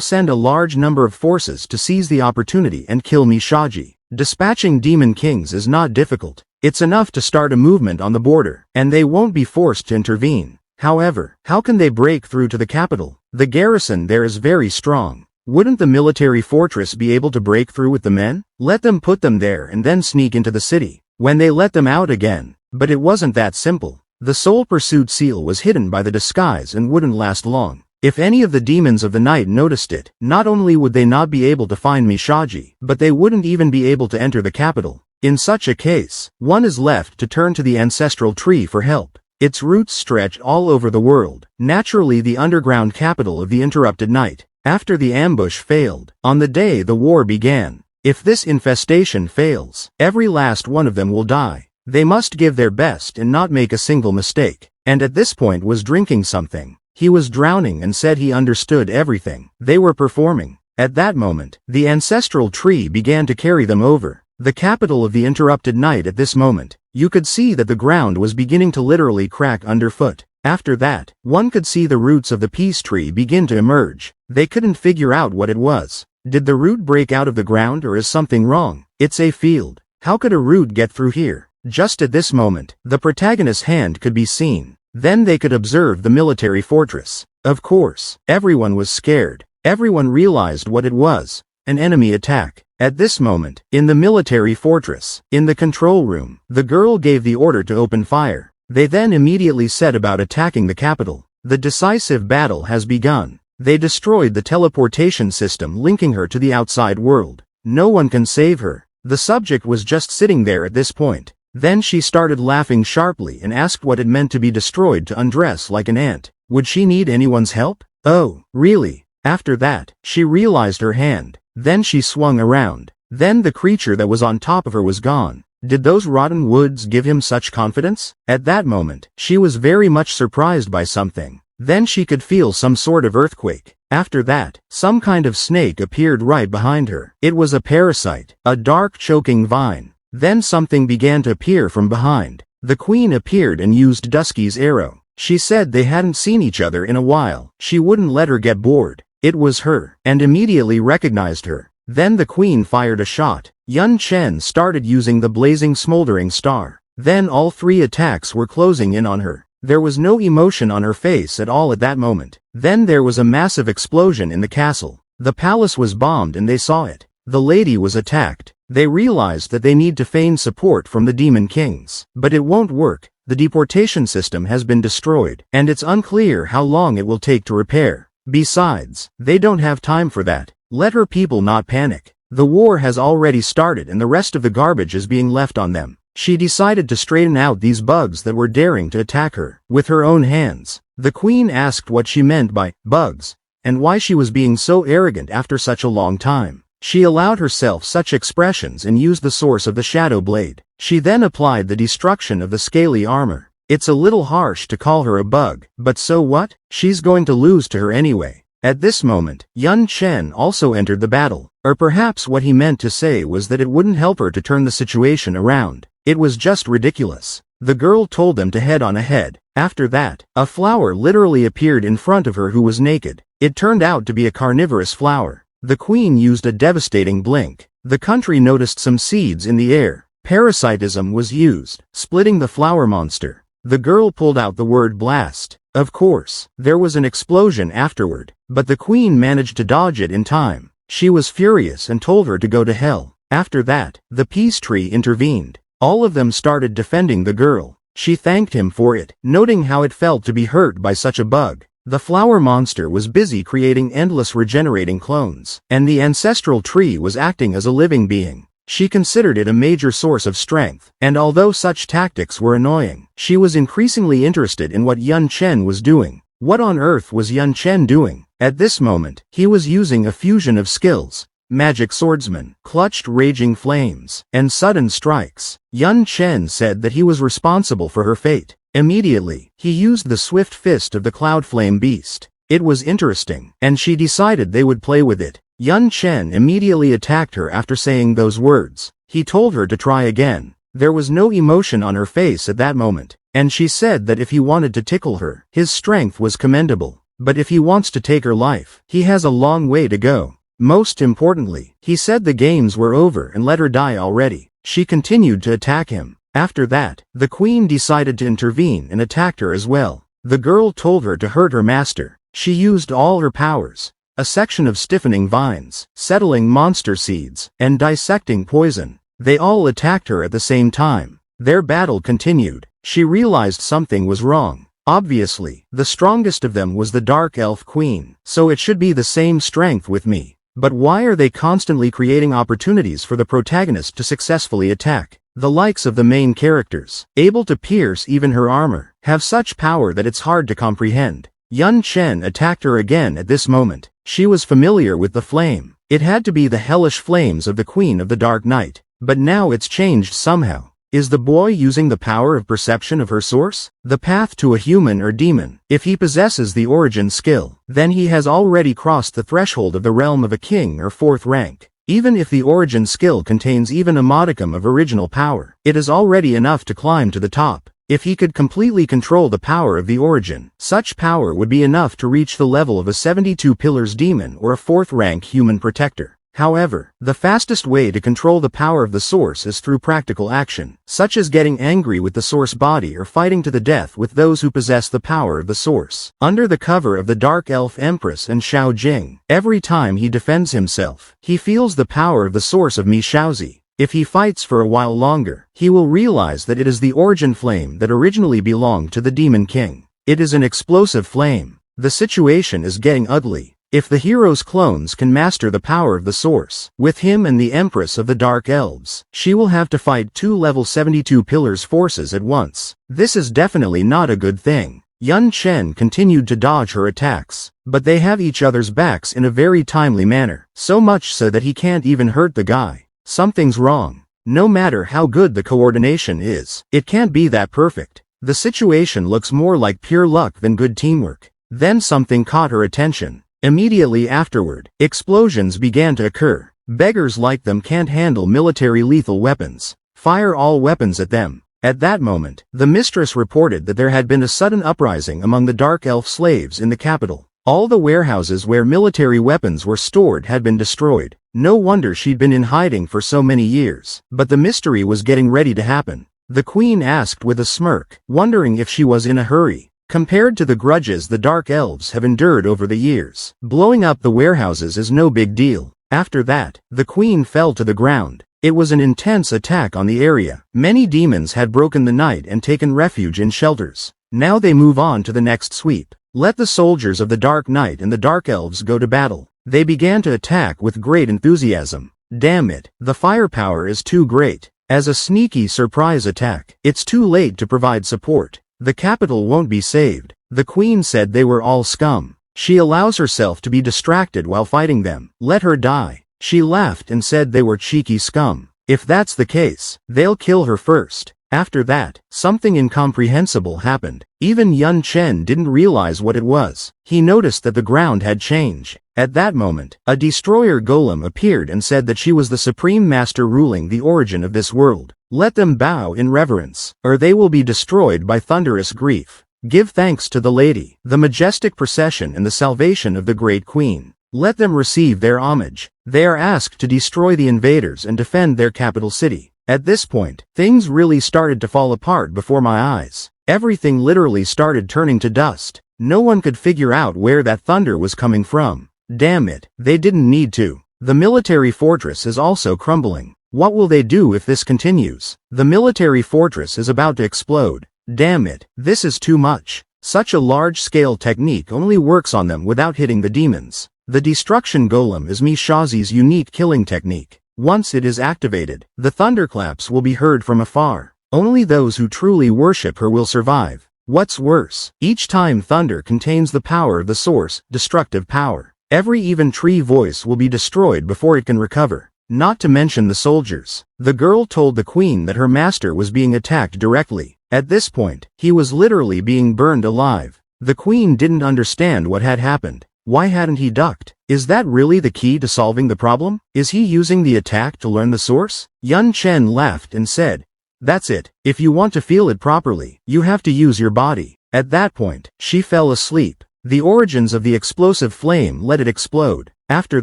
send a large number of forces to seize the opportunity and kill Mishaji. Dispatching demon kings is not difficult. It's enough to start a movement on the border, and they won't be forced to intervene. However, how can they break through to the capital? The garrison there is very strong. Wouldn't the military fortress be able to break through with the men? Let them put them there and then sneak into the city. When they let them out again. But it wasn't that simple. The soul pursuit seal was hidden by the disguise and wouldn't last long. If any of the demons of the night noticed it, not only would they not be able to find Mishaji, but they wouldn't even be able to enter the capital. In such a case, one is left to turn to the ancestral tree for help. Its roots stretch all over the world, naturally the underground capital of the interrupted night. After the ambush failed, on the day the war began, if this infestation fails, every last one of them will die. They must give their best and not make a single mistake. And at this point was drinking something. He was drowning and said he understood everything they were performing. At that moment, the ancestral tree began to carry them over the capital of the interrupted night. At this moment, you could see that the ground was beginning to literally crack underfoot. After that, one could see the roots of the peace tree begin to emerge. They couldn't figure out what it was. Did the root break out of the ground or is something wrong? It's a field. How could a root get through here? Just at this moment, the protagonist's hand could be seen. Then they could observe the military fortress. Of course, everyone was scared. Everyone realized what it was. An enemy attack. At this moment, in the military fortress, in the control room, the girl gave the order to open fire. They then immediately set about attacking the capital. The decisive battle has begun. They destroyed the teleportation system linking her to the outside world. No one can save her. The subject was just sitting there at this point. Then she started laughing sharply and asked what it meant to be destroyed to undress like an ant. Would she need anyone's help? Oh, really? After that, she realized her hand. Then she swung around. Then the creature that was on top of her was gone. Did those rotten woods give him such confidence? At that moment, she was very much surprised by something. Then she could feel some sort of earthquake. After that, some kind of snake appeared right behind her. It was a parasite, a dark choking vine. Then something began to appear from behind. The queen appeared and used Dusky's arrow. She said they hadn't seen each other in a while. She wouldn't let her get bored. It was her, and immediately recognized her. Then the queen fired a shot. Yun Chen started using the blazing smoldering star. Then all 3 attacks were closing in on her. There was no emotion on her face at all at that moment. Then there was a massive explosion in the castle. The palace was bombed and they saw it. The lady was attacked. They realized that they need to feign support from the demon kings. But it won't work. The deportation system has been destroyed, and it's unclear how long it will take to repair. Besides, they don't have time for that. Let her people not panic. The war has already started and the rest of the garbage is being left on them. She decided to straighten out these bugs that were daring to attack her with her own hands. The queen asked what she meant by bugs, and why she was being so arrogant after such a long time. She allowed herself such expressions and used the source of the shadow blade. She then applied the destruction of the scaly armor. It's a little harsh to call her a bug, but so what? She's going to lose to her anyway. At this moment, Yun Chen also entered the battle. Or perhaps what he meant to say was that it wouldn't help her to turn the situation around. It was just ridiculous. The girl told them to head on ahead. After that, a flower literally appeared in front of her who was naked. It turned out to be a carnivorous flower. The queen used a devastating blink. The country noticed some seeds in the air. Parasitism was used, splitting the flower monster. The girl pulled out the word blast. Of course, there was an explosion afterward, but the queen managed to dodge it in time. She was furious and told her to go to hell. After that, the peace tree intervened. All of them started defending the girl. She thanked him for it, noting how it felt to be hurt by such a bug. The flower monster was busy creating endless regenerating clones, and the ancestral tree was acting as a living being. She considered it a major source of strength, and although such tactics were annoying, she was increasingly interested in what Yun Chen was doing. What on earth was Yun Chen doing? At this moment, he was using a fusion of skills. Magic swordsman, clutched raging flames, and sudden strikes. Yun Chen said that he was responsible for her fate. Immediately, he used the swift fist of the cloud flame beast. It was interesting, and she decided they would play with it. Yun Chen immediately attacked her after saying those words. He told her to try again. There was no emotion on her face at that moment, and she said that if he wanted to tickle her, his strength was commendable. But if he wants to take her life, he has a long way to go. Most importantly, he said the games were over and let her die already. She continued to attack him. After that, the queen decided to intervene and attacked her as well. The girl told her to hurt her master. She used all her powers. A section of stiffening vines, settling monster seeds, and dissecting poison. They all attacked her at the same time. Their battle continued. She realized something was wrong. Obviously, the strongest of them was the Dark Elf Queen, so it should be the same strength with me. But why are they constantly creating opportunities for the protagonist to successfully attack? The likes of the main characters, able to pierce even her armor, have such power that it's hard to comprehend. Yun Chen attacked her again at this moment. She was familiar with the flame. It had to be the hellish flames of the Queen of the Dark Night. But now it's changed somehow. Is the boy using the power of perception of her source? The path to a human or demon? If he possesses the origin skill, then he has already crossed the threshold of the realm of a king or fourth rank. Even if the origin skill contains even a modicum of original power, it is already enough to climb to the top. If he could completely control the power of the origin, such power would be enough to reach the level of a 72 pillars demon or a fourth rank human protector. However, the fastest way to control the power of the source is through practical action, such as getting angry with the source body or fighting to the death with those who possess the power of the source. Under the cover of the Dark Elf Empress and Xiao Jing, every time he defends himself, he feels the power of the source of Mi Shaozi. If he fights for a while longer, he will realize that it is the origin flame that originally belonged to the Demon King. It is an explosive flame. The situation is getting ugly. If the hero's clones can master the power of the source, with him and the Empress of the Dark Elves, she will have to fight two level 72 pillars forces at once. This is definitely not a good thing. Yun Chen continued to dodge her attacks, but they have each other's backs in a very timely manner, so much so that he can't even hurt the guy. Something's wrong. No matter how good the coordination is, it can't be that perfect. The situation looks more like pure luck than good teamwork. Then something caught her attention. Immediately afterward, explosions began to occur. Beggars like them can't handle military lethal weapons. Fire all weapons at them. At that moment, the mistress reported that there had been a sudden uprising among the Dark Elf slaves in the capital. All the warehouses where military weapons were stored had been destroyed. No wonder she'd been in hiding for so many years. But the mystery was getting ready to happen. The queen asked with a smirk, wondering if she was in a hurry. Compared to the grudges the Dark Elves have endured over the years, blowing up the warehouses is no big deal. After that, the queen fell to the ground. It was an intense attack on the area. Many demons had broken the night and taken refuge in shelters. Now they move on to the next sweep. Let the soldiers of the Dark Knight and the Dark Elves go to battle. They began to attack with great enthusiasm. Damn it, the firepower is too great. As a sneaky surprise attack, it's too late to provide support. The capital won't be saved. The queen said they were all scum. She allows herself to be distracted while fighting them. Let her die. She laughed and said they were cheeky scum. If that's the case, they'll kill her first. After that, something incomprehensible happened. Even Yun Chen didn't realize what it was. He noticed that the ground had changed. At that moment, a destroyer golem appeared and said that she was the supreme master ruling the origin of this world. Let them bow in reverence, or they will be destroyed by thunderous grief. Give thanks to the lady, the majestic procession and the salvation of the great queen. Let them receive their homage. They are asked to destroy the invaders and defend their capital city. At this point, things really started to fall apart before my eyes. Everything literally started turning to dust. No one could figure out where that thunder was coming from. Damn it, they didn't need to. The military fortress is also crumbling. What will they do if this continues? The military fortress is about to explode. Damn it, this is too much. Such a large-scale technique only works on them without hitting the demons. The destruction golem is Mi Shaozi's unique killing technique. Once it is activated, the thunderclaps will be heard from afar. Only those who truly worship her will survive. What's worse, each time thunder contains the power of the source, destructive power. Every even tree voice will be destroyed before it can recover. Not to mention the soldiers. The girl told the queen that her master was being attacked directly. At this point, he was literally being burned alive. The queen didn't understand what had happened. Why hadn't he ducked? Is that really the key to solving the problem? Is he using the attack to learn the source? Yun Chen laughed and said, "That's it. If you want to feel it properly, you have to use your body." At that point, she fell asleep. The origins of the explosive flame let it explode. After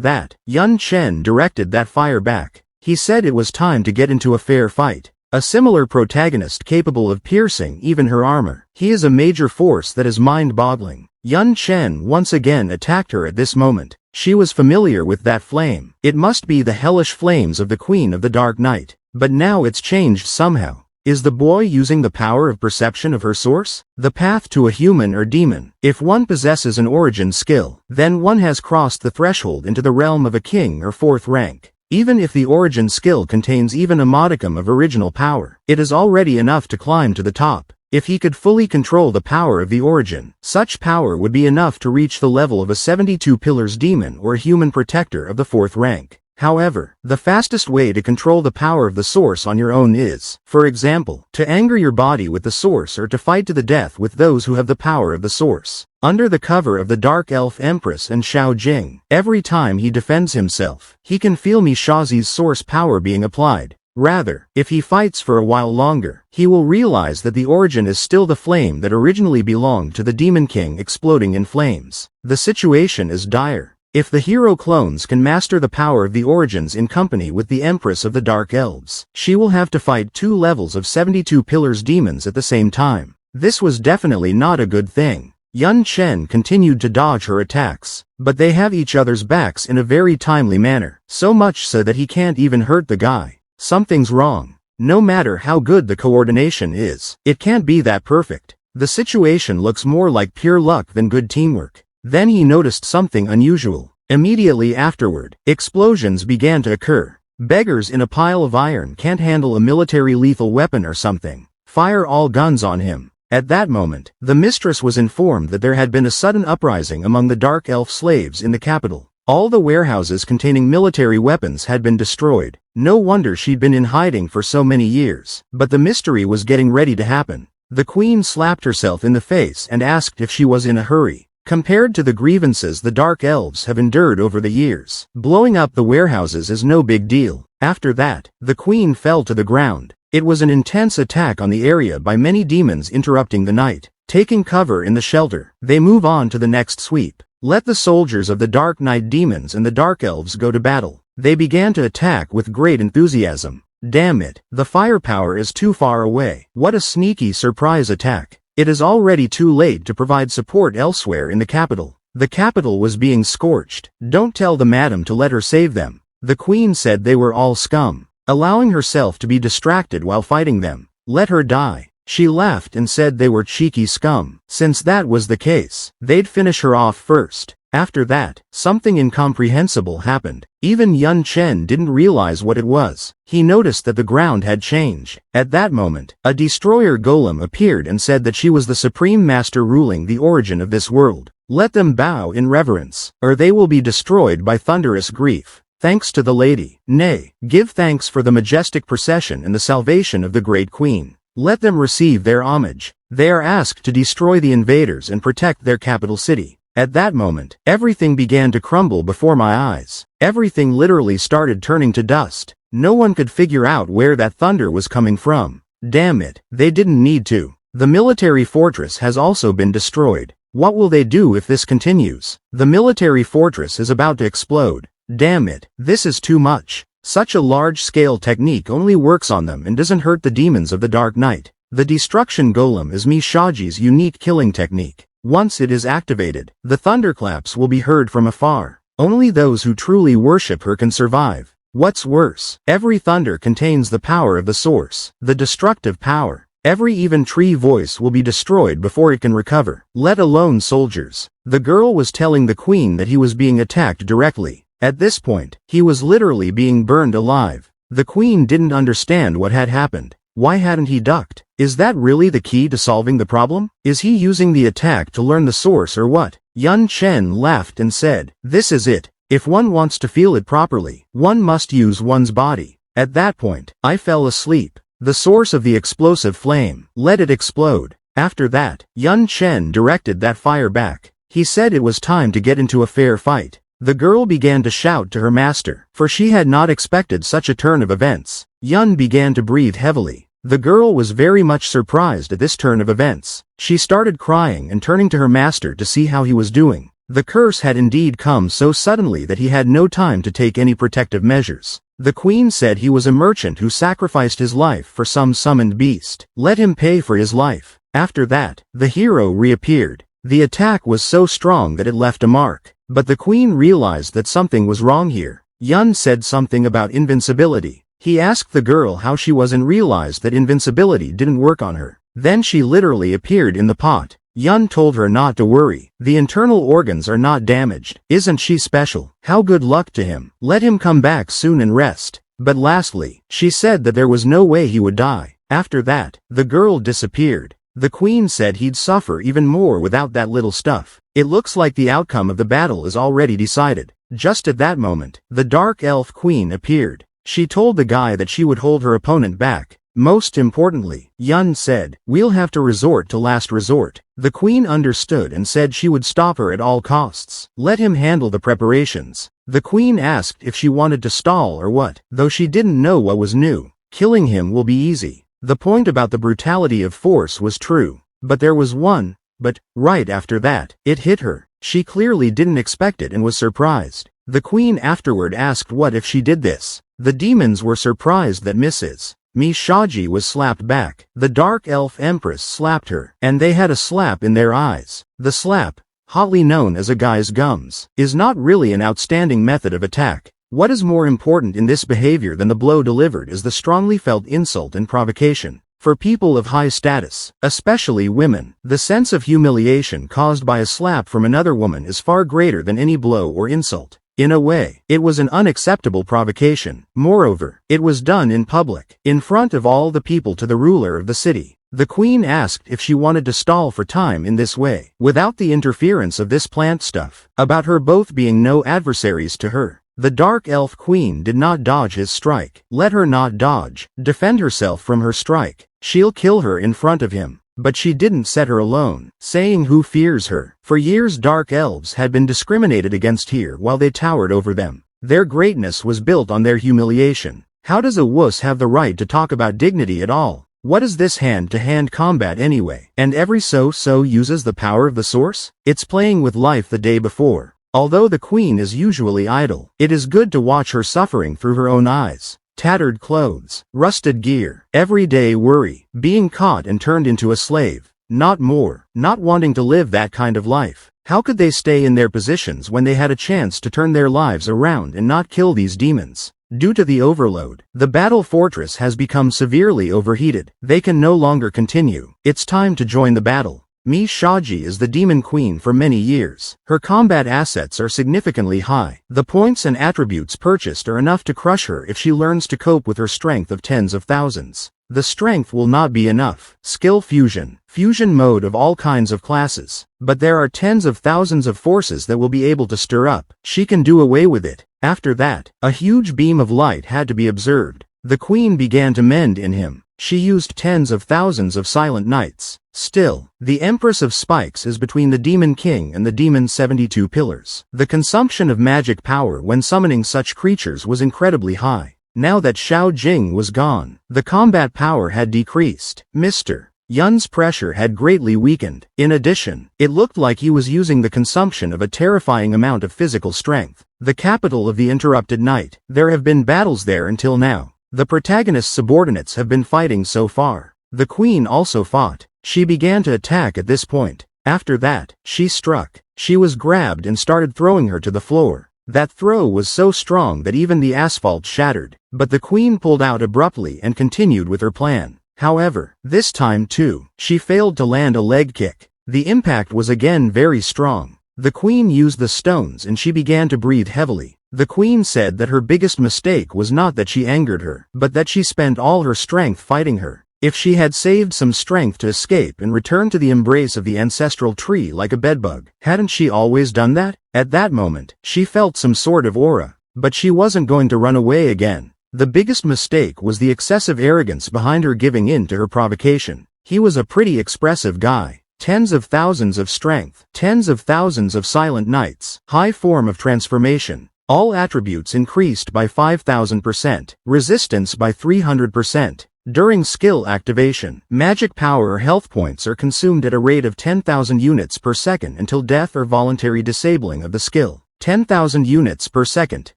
that, Yun Chen directed that fire back. He said it was time to get into a fair fight. A similar protagonist capable of piercing even her armor. He is a major force that is mind-boggling. Yun Chen once again attacked her at this moment. She was familiar with that flame. It must be the hellish flames of the Queen of the Dark Night. But now it's changed somehow. Is the boy using the power of perception of her source? The path to a human or demon. If one possesses an origin skill, then one has crossed the threshold into the realm of a king or fourth rank. Even if the origin skill contains even a modicum of original power, it is already enough to climb to the top. If he could fully control the power of the origin, such power would be enough to reach the level of a 72 pillars demon or a human protector of the fourth rank. However, the fastest way to control the power of the source on your own is, for example, to anger your body with the source or to fight to the death with those who have the power of the source. Under the cover of the Dark Elf Empress and Xiao Jing, every time he defends himself, he can feel Mishazi's source power being applied. Rather, if he fights for a while longer, he will realize that the origin is still the flame that originally belonged to the Demon King exploding in flames. The situation is dire. If the hero clones can master the power of the origins in company with the Empress of the Dark Elves, she will have to fight 2 levels of 72 pillars demons at the same time. This was definitely not a good thing. Yun Chen continued to dodge her attacks, but they have each other's backs in a very timely manner, so much so that he can't even hurt the guy. Something's wrong. No matter how good the coordination is, it can't be that perfect. The situation looks more like pure luck than good teamwork. Then he noticed something unusual. Immediately afterward, explosions began to occur. Beggars in a pile of iron can't handle a military lethal weapon or something. Fire all guns on him. At that moment, the mistress was informed that there had been a sudden uprising among the Dark Elf slaves in the capital. All the warehouses containing military weapons had been destroyed. No wonder she'd been in hiding for so many years. But the mystery was getting ready to happen. The queen slapped herself in the face and asked if she was in a hurry. Compared to the grievances the Dark Elves have endured over the years, blowing up the warehouses is no big deal. After that, the queen fell to the ground. It was an intense attack on the area by many demons interrupting the night. Taking cover in the shelter, they move on to the next sweep. Let the soldiers of the Dark Night demons and the Dark Elves go to battle. They began to attack with great enthusiasm. Damn it, the firepower is too far away. What a sneaky surprise attack. It is already too late to provide support elsewhere in the capital. The capital was being scorched. Don't tell the madam to let her save them. The queen said they were all scum, allowing herself to be distracted while fighting them. Let her die. She laughed and said they were cheeky scum. Since that was the case, they'd finish her off first. After that, something incomprehensible happened. Even Yun Chen didn't realize what it was. He noticed that the ground had changed. At that moment, a destroyer golem appeared and said that she was the supreme master ruling the origin of this world. Let them bow in reverence, or they will be destroyed by thunderous grief. Thanks to the lady. Nay, give thanks for the majestic procession and the salvation of the great queen. Let them receive their homage. They are asked to destroy the invaders and protect their capital city. At that moment, everything began to crumble before my eyes. Everything literally started turning to dust. No one could figure out where that thunder was coming from. Damn it, they didn't need to. The military fortress has also been destroyed. What will they do if this continues? The military fortress is about to explode. Damn it, this is too much. Such a large-scale technique only works on them and doesn't hurt the demons of the Dark Night. The destruction golem is Mishaji's unique killing technique. Once it is activated, the thunderclaps will be heard from afar. Only those who truly worship her can survive. What's worse, every thunder contains the power of the source, the destructive power. Every even tree voice will be destroyed before it can recover, let alone soldiers. The girl was telling the queen that he was being attacked directly. At this point, he was literally being burned alive. The queen didn't understand what had happened. Why hadn't he ducked? Is that really the key to solving the problem? Is he using the attack to learn the source or what? Yun Chen laughed and said, "This is it. If one wants to feel it properly, one must use one's body." At that point, I fell asleep. The source of the explosive flame, let it explode. After that, Yun Chen directed that fire back. He said it was time to get into a fair fight. The girl began to shout to her master, for she had not expected such a turn of events. Yun began to breathe heavily. The girl was very much surprised at this turn of events. She started crying and turning to her master to see how he was doing. The curse had indeed come so suddenly that he had no time to take any protective measures. The queen said he was a merchant who sacrificed his life for some summoned beast. Let him pay for his life. After that, the hero reappeared. The attack was so strong that it left a mark. But the queen realized that something was wrong here. Yun said something about invincibility. He asked the girl how she was and realized that invincibility didn't work on her. Then she literally appeared in the pot. Yun told her not to worry. The internal organs are not damaged. Isn't she special? How good luck to him. Let him come back soon and rest. But lastly, she said that there was no way he would die. After that, the girl disappeared. The queen said he'd suffer even more without that little stuff. It looks like the outcome of the battle is already decided. Just at that moment, the dark elf queen appeared. She told the guy that she would hold her opponent back. Most importantly, Yun said, "We'll have to resort to last resort." The queen understood and said she would stop her at all costs. Let him handle the preparations. The queen asked if she wanted to stall or what, though she didn't know what was new. Killing him will be easy. The point about the brutality of force was true. But there was one. But, right after that, it hit her. She clearly didn't expect it and was surprised. The queen afterward asked what if she did this. The demons were surprised that Mrs. Mishaji was slapped back. The dark elf empress slapped her, and they had a slap in their eyes. The slap, hotly known as a guy's gums, is not really an outstanding method of attack. What is more important in this behavior than the blow delivered is the strongly felt insult and provocation. For people of high status, especially women, the sense of humiliation caused by a slap from another woman is far greater than any blow or insult. In a way, it was an unacceptable provocation. Moreover, it was done in public, in front of all the people to the ruler of the city. The queen asked if she wanted to stall for time in this way, without the interference of this plant stuff, about her both being no adversaries to her. The dark elf queen did not dodge his strike. Let her not dodge. Defend herself from her strike. She'll kill her in front of him. But she didn't set her alone, saying who fears her. For years dark elves had been discriminated against here while they towered over them. Their greatness was built on their humiliation. How does a wuss have the right to talk about dignity at all? What is this hand-to-hand combat anyway? And every so uses the power of the source? It's playing with life the day before. Although the queen is usually idle, it is good to watch her suffering through her own eyes. Tattered clothes, rusted gear, everyday worry, being caught and turned into a slave. Not more, not wanting to live that kind of life. How could they stay in their positions when they had a chance to turn their lives around and not kill these demons? Due to the overload, the battle fortress has become severely overheated. They can no longer continue. It's time to join the battle. Mishaji is the demon queen for many years. Her combat assets are significantly high. The points and attributes purchased are enough to crush her if she learns to cope with her strength of tens of thousands. The strength will not be enough. Skill fusion, fusion mode of all kinds of classes. But there are tens of thousands of forces that will be able to stir up. She can do away with it. After that, a huge beam of light had to be observed. The queen began to mend in him. She used tens of thousands of silent nights. Still, the Empress of Spikes is between the Demon King and the Demon's 72 pillars. The consumption of magic power when summoning such creatures was incredibly high. Now that Xiao Jing was gone, the combat power had decreased. Mr. Yun's pressure had greatly weakened. In addition, it looked like he was using the consumption of a terrifying amount of physical strength. The capital of the interrupted night. There have been battles there until now. The protagonist's subordinates have been fighting so far. The queen also fought. She began to attack at this point. After that, she struck. She was grabbed and started throwing her to the floor. That throw was so strong that even the asphalt shattered. But the queen pulled out abruptly and continued with her plan. However, this time too, she failed to land a leg kick. The impact was again very strong. The queen used the stones and she began to breathe heavily. The queen said that her biggest mistake was not that she angered her, but that she spent all her strength fighting her. If she had saved some strength to escape and return to the embrace of the ancestral tree like a bedbug, hadn't she always done that? At that moment, she felt some sort of aura, but she wasn't going to run away again. The biggest mistake was the excessive arrogance behind her giving in to her provocation. He was a pretty expressive guy. Tens of thousands of strength, tens of thousands of silent nights, high form of transformation. All attributes increased by 5,000%, resistance by 300%. During skill activation, magic power or health points are consumed at a rate of 10,000 units per second until death or voluntary disabling of the skill. 10,000 units per second.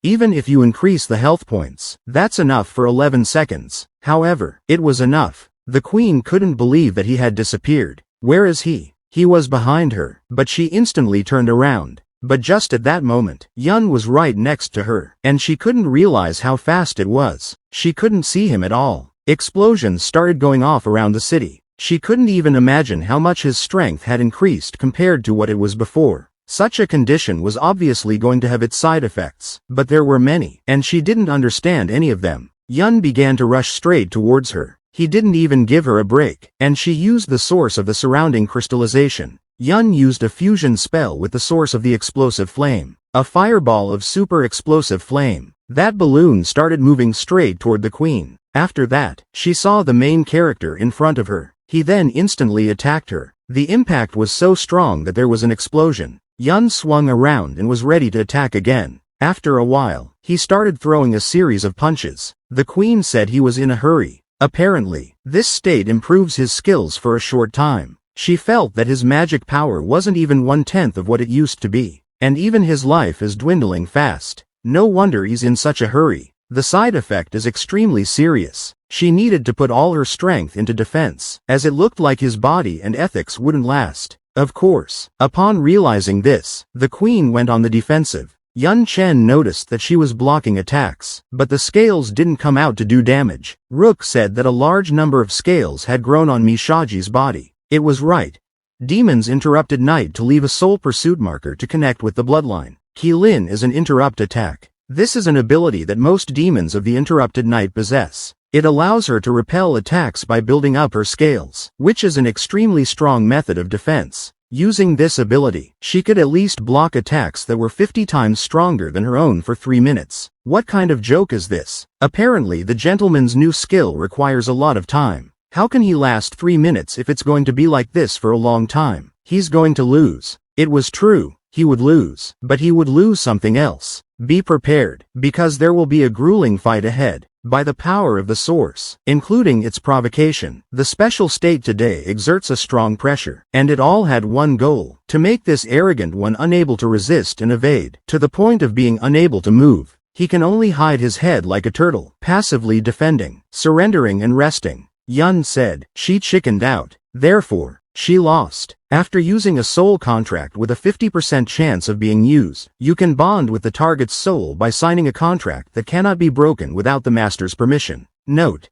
Even if you increase the health points, that's enough for 11 seconds. However, it was enough. The queen couldn't believe that he had disappeared. Where is he? He was behind her, but she instantly turned around. But just at that moment, Yun was right next to her, and she couldn't realize how fast it was. She couldn't see him at all. Explosions started going off around the city. She couldn't even imagine how much his strength had increased compared to what it was before. Such a condition was obviously going to have its side effects, but there were many, and she didn't understand any of them. Yun began to rush straight towards her. He didn't even give her a break, and she used the source of the surrounding crystallization. Yun used a fusion spell with the source of the explosive flame. A fireball of super explosive flame. That balloon started moving straight toward the queen. After that, she saw the main character in front of her. He then instantly attacked her. The impact was so strong that there was an explosion. Yun swung around and was ready to attack again. After a while, he started throwing a series of punches. The queen said he was in a hurry. Apparently, this state improves his skills for a short time. She felt that his magic power wasn't even 1/10 of what it used to be. And even his life is dwindling fast. No wonder he's in such a hurry. The side effect is extremely serious. She needed to put all her strength into defense, as it looked like his body and ethics wouldn't last. Of course, upon realizing this, the queen went on the defensive. Yun Chen noticed that she was blocking attacks, but the scales didn't come out to do damage. Rook said that a large number of scales had grown on Mishaji's body. It was right. Demons interrupted night to leave a soul pursuit marker to connect with the bloodline. Qilin is an interrupt attack. This is an ability that most demons of the interrupted night possess. It allows her to repel attacks by building up her scales, which is an extremely strong method of defense. Using this ability, she could at least block attacks that were 50 times stronger than her own for 3 minutes. What kind of joke is this? Apparently the gentleman's new skill requires a lot of time. How can he last 3 minutes if it's going to be like this for a long time? He's going to lose. It was true, he would lose, but he would lose something else. Be prepared, because there will be a grueling fight ahead. By the power of the source, including its provocation, the special state today exerts a strong pressure, and it all had one goal, to make this arrogant one unable to resist and evade, to the point of being unable to move. He can only hide his head like a turtle, passively defending, surrendering and resting. Yun said, she chickened out. Therefore, she lost. After using a soul contract with a 50% chance of being used, you can bond with the target's soul by signing a contract that cannot be broken without the master's permission. Note: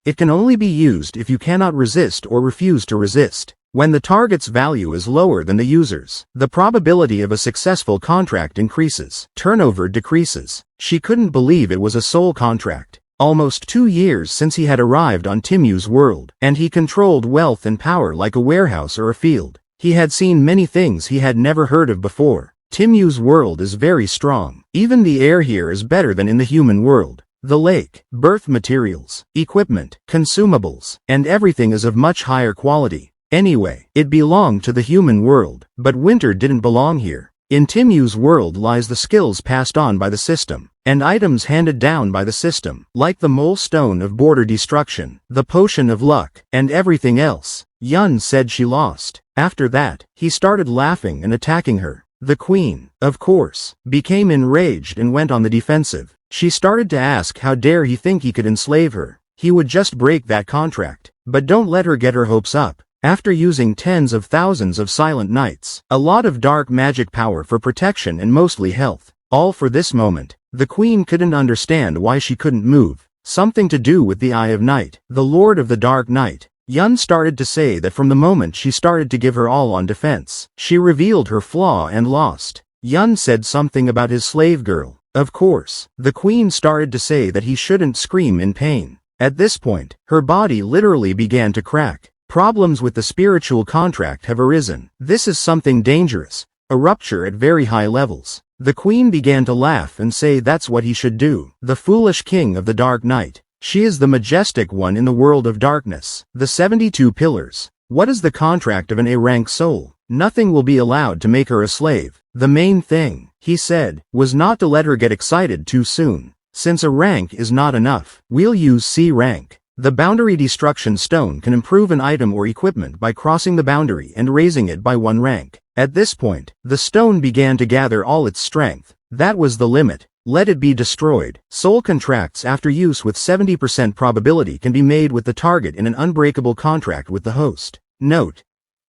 it can only be used if you cannot resist or refuse to resist. When the target's value is lower than the user's, the probability of a successful contract increases. Turnover decreases. She couldn't believe it was a soul contract. Almost 2 years since he had arrived on Timu's world, and he controlled wealth and power like a warehouse or a field. He had seen many things he had never heard of before. Timu's world is very strong. Even the air here is better than in the human world. The lake, birth materials, equipment, consumables, and everything is of much higher quality. Anyway, it belonged to the human world, but winter didn't belong here. In Timu's world lies the skills passed on by the system, and items handed down by the system, like the mole stone of border destruction, the potion of luck, and everything else. Yun said she lost. After that, he started laughing and attacking her. The queen, of course, became enraged and went on the defensive. She started to ask how dare he think he could enslave her. He would just break that contract. But don't let her get her hopes up. After using tens of thousands of silent nights, a lot of dark magic power for protection and mostly health, all for this moment, the queen couldn't understand why she couldn't move. Something to do with the Eye of Night, the Lord of the Dark Night. Yun started to say that from the moment she started to give her all on defense, she revealed her flaw and lost. Yun said something about his slave girl. Of course, the queen started to say that he shouldn't scream in pain. At this point, her body literally began to crack. Problems with the spiritual contract have arisen. This is something dangerous, a rupture at very high levels. The queen began to laugh and say that's what he should do. The foolish king of the Dark Night. She is the majestic one in the world of darkness. The 72 pillars. What is the contract of an A-rank soul? Nothing will be allowed to make her a slave. The main thing, he said, was not to let her get excited too soon. Since a rank is not enough, we'll use C rank. The boundary destruction stone can improve an item or equipment by crossing the boundary and raising it by 1 rank. At this point, the stone began to gather all its strength. That was the limit. Let it be destroyed. Soul contracts after use with 70% probability can be made with the target in an unbreakable contract with the host. Note: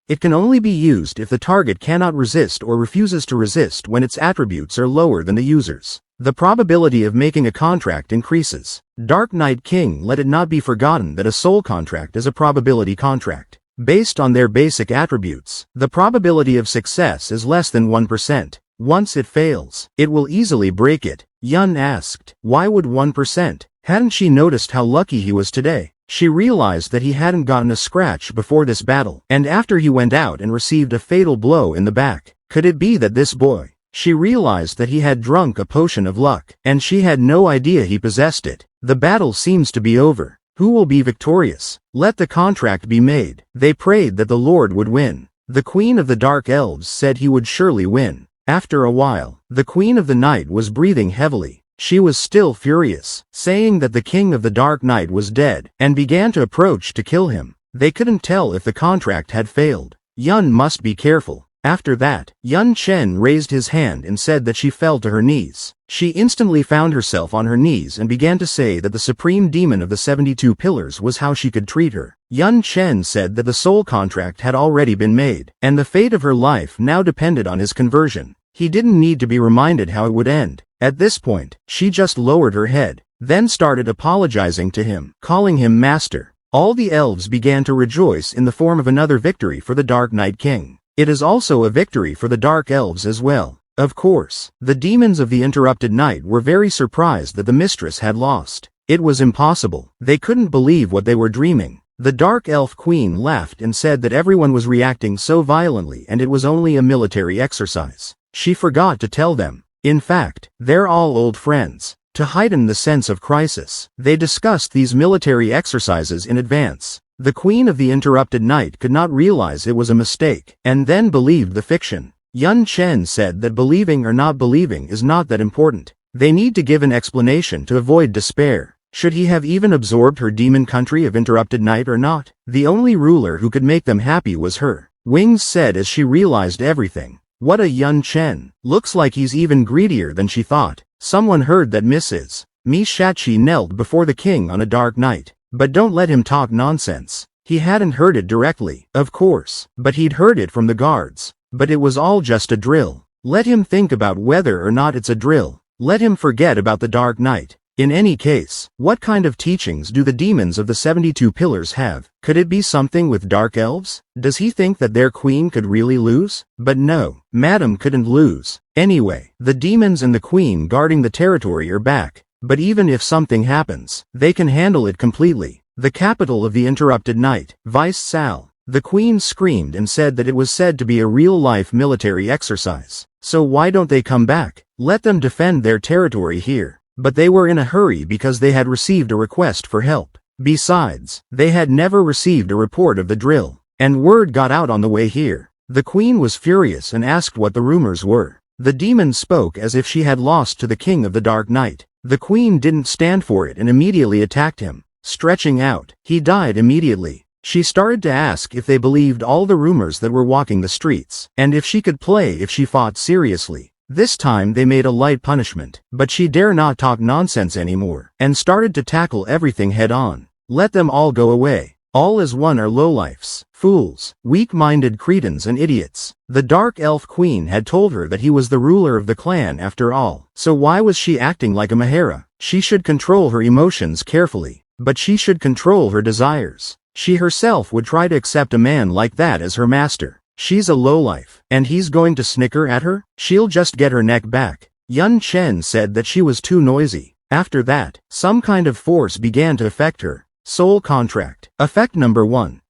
it can only be used if the target cannot resist or refuses to resist when its attributes are lower than the user's. The probability of making a contract increases. Dark Knight King. Let it not be forgotten that a soul contract is a probability contract. Based on their basic attributes, the probability of success is less than 1%. Once it fails, it will easily break it. Yun asked, why would 1%? Hadn't she noticed how lucky he was today? She realized that he hadn't gotten a scratch before this battle, and after he went out and received a fatal blow in the back. Could it be that this boy? She realized that he had drunk a potion of luck, and she had no idea he possessed it. The battle seems to be over. Who will be victorious? Let the contract be made. They prayed that the Lord would win. The Queen of the Dark Elves said he would surely win. After a while, the Queen of the Night was breathing heavily. She was still furious, saying that the King of the Dark Night was dead, and began to approach to kill him. They couldn't tell if the contract had failed. Yun must be careful. After that, Yun Chen raised his hand and said that she fell to her knees. She instantly found herself on her knees and began to say that the supreme demon of the 72 pillars was how she could treat her. Yun Chen said that the soul contract had already been made, and the fate of her life now depended on his conversion. He didn't need to be reminded how it would end. At this point, she just lowered her head, then started apologizing to him, calling him master. All the elves began to rejoice in the form of another victory for the Dark Knight King. It is also a victory for the Dark Elves as well. Of course, the demons of the Interrupted Night were very surprised that the mistress had lost. It was impossible. They couldn't believe what they were dreaming. The Dark Elf Queen laughed and said that everyone was reacting so violently and it was only a military exercise. She forgot to tell them. In fact, they're all old friends. To heighten the sense of crisis, they discussed these military exercises in advance. The Queen of the Interrupted Night could not realize it was a mistake, and then believed the fiction. Yun Chen said that believing or not believing is not that important. They need to give an explanation to avoid despair. Should he have even absorbed her demon country of Interrupted Night or not? The only ruler who could make them happy was her. Wings said as she realized everything. What a Yun Chen. Looks like he's even greedier than she thought. Someone heard that Mrs. Mi Shachi knelt before the king on a dark night. But don't let him talk nonsense. He hadn't heard it directly, of course, but he'd heard it from the guards. But it was all just a drill. Let him think about whether or not it's a drill. Let him forget about the Dark Night. In any case, what kind of teachings do the demons of the 72 pillars have? Could it be something with dark elves? Does he think that their queen could really lose? But no, Madam couldn't lose. Anyway, the demons and the queen guarding the territory are back. But even if something happens, they can handle it completely. The capital of the Interrupted Night, Vice Sal. The queen screamed and said that it was said to be a real-life military exercise. So why don't they come back? Let them defend their territory here. But they were in a hurry because they had received a request for help. Besides, they had never received a report of the drill. And word got out on the way here. The queen was furious and asked what the rumors were. The demon spoke as if she had lost to the King of the Dark Night. The queen didn't stand for it and immediately attacked him. Stretching out, he died immediately. She started to ask if they believed all the rumors that were walking the streets, and if she could play if she fought seriously. This time they made a light punishment, but she dare not talk nonsense anymore, and started to tackle everything head-on. Let them all go away. All as one are lowlifes, fools, weak-minded cretins and idiots. The Dark Elf Queen had told her that he was the ruler of the clan after all. So why was she acting like a Mahara? She should control her emotions carefully, but she should control her desires. She herself would try to accept a man like that as her master. She's a lowlife, and he's going to snicker at her? She'll just get her neck back. Yun Chen said that she was too noisy. After that, some kind of force began to affect her. Soul Contract. Effect number 1.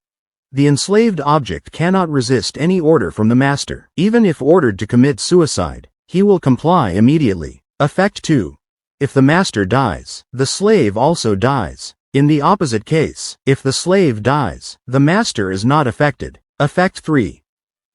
The enslaved object cannot resist any order from the master. Even if ordered to commit suicide, he will comply immediately. Effect 2. If the master dies, the slave also dies. In the opposite case, if the slave dies, the master is not affected. Effect 3.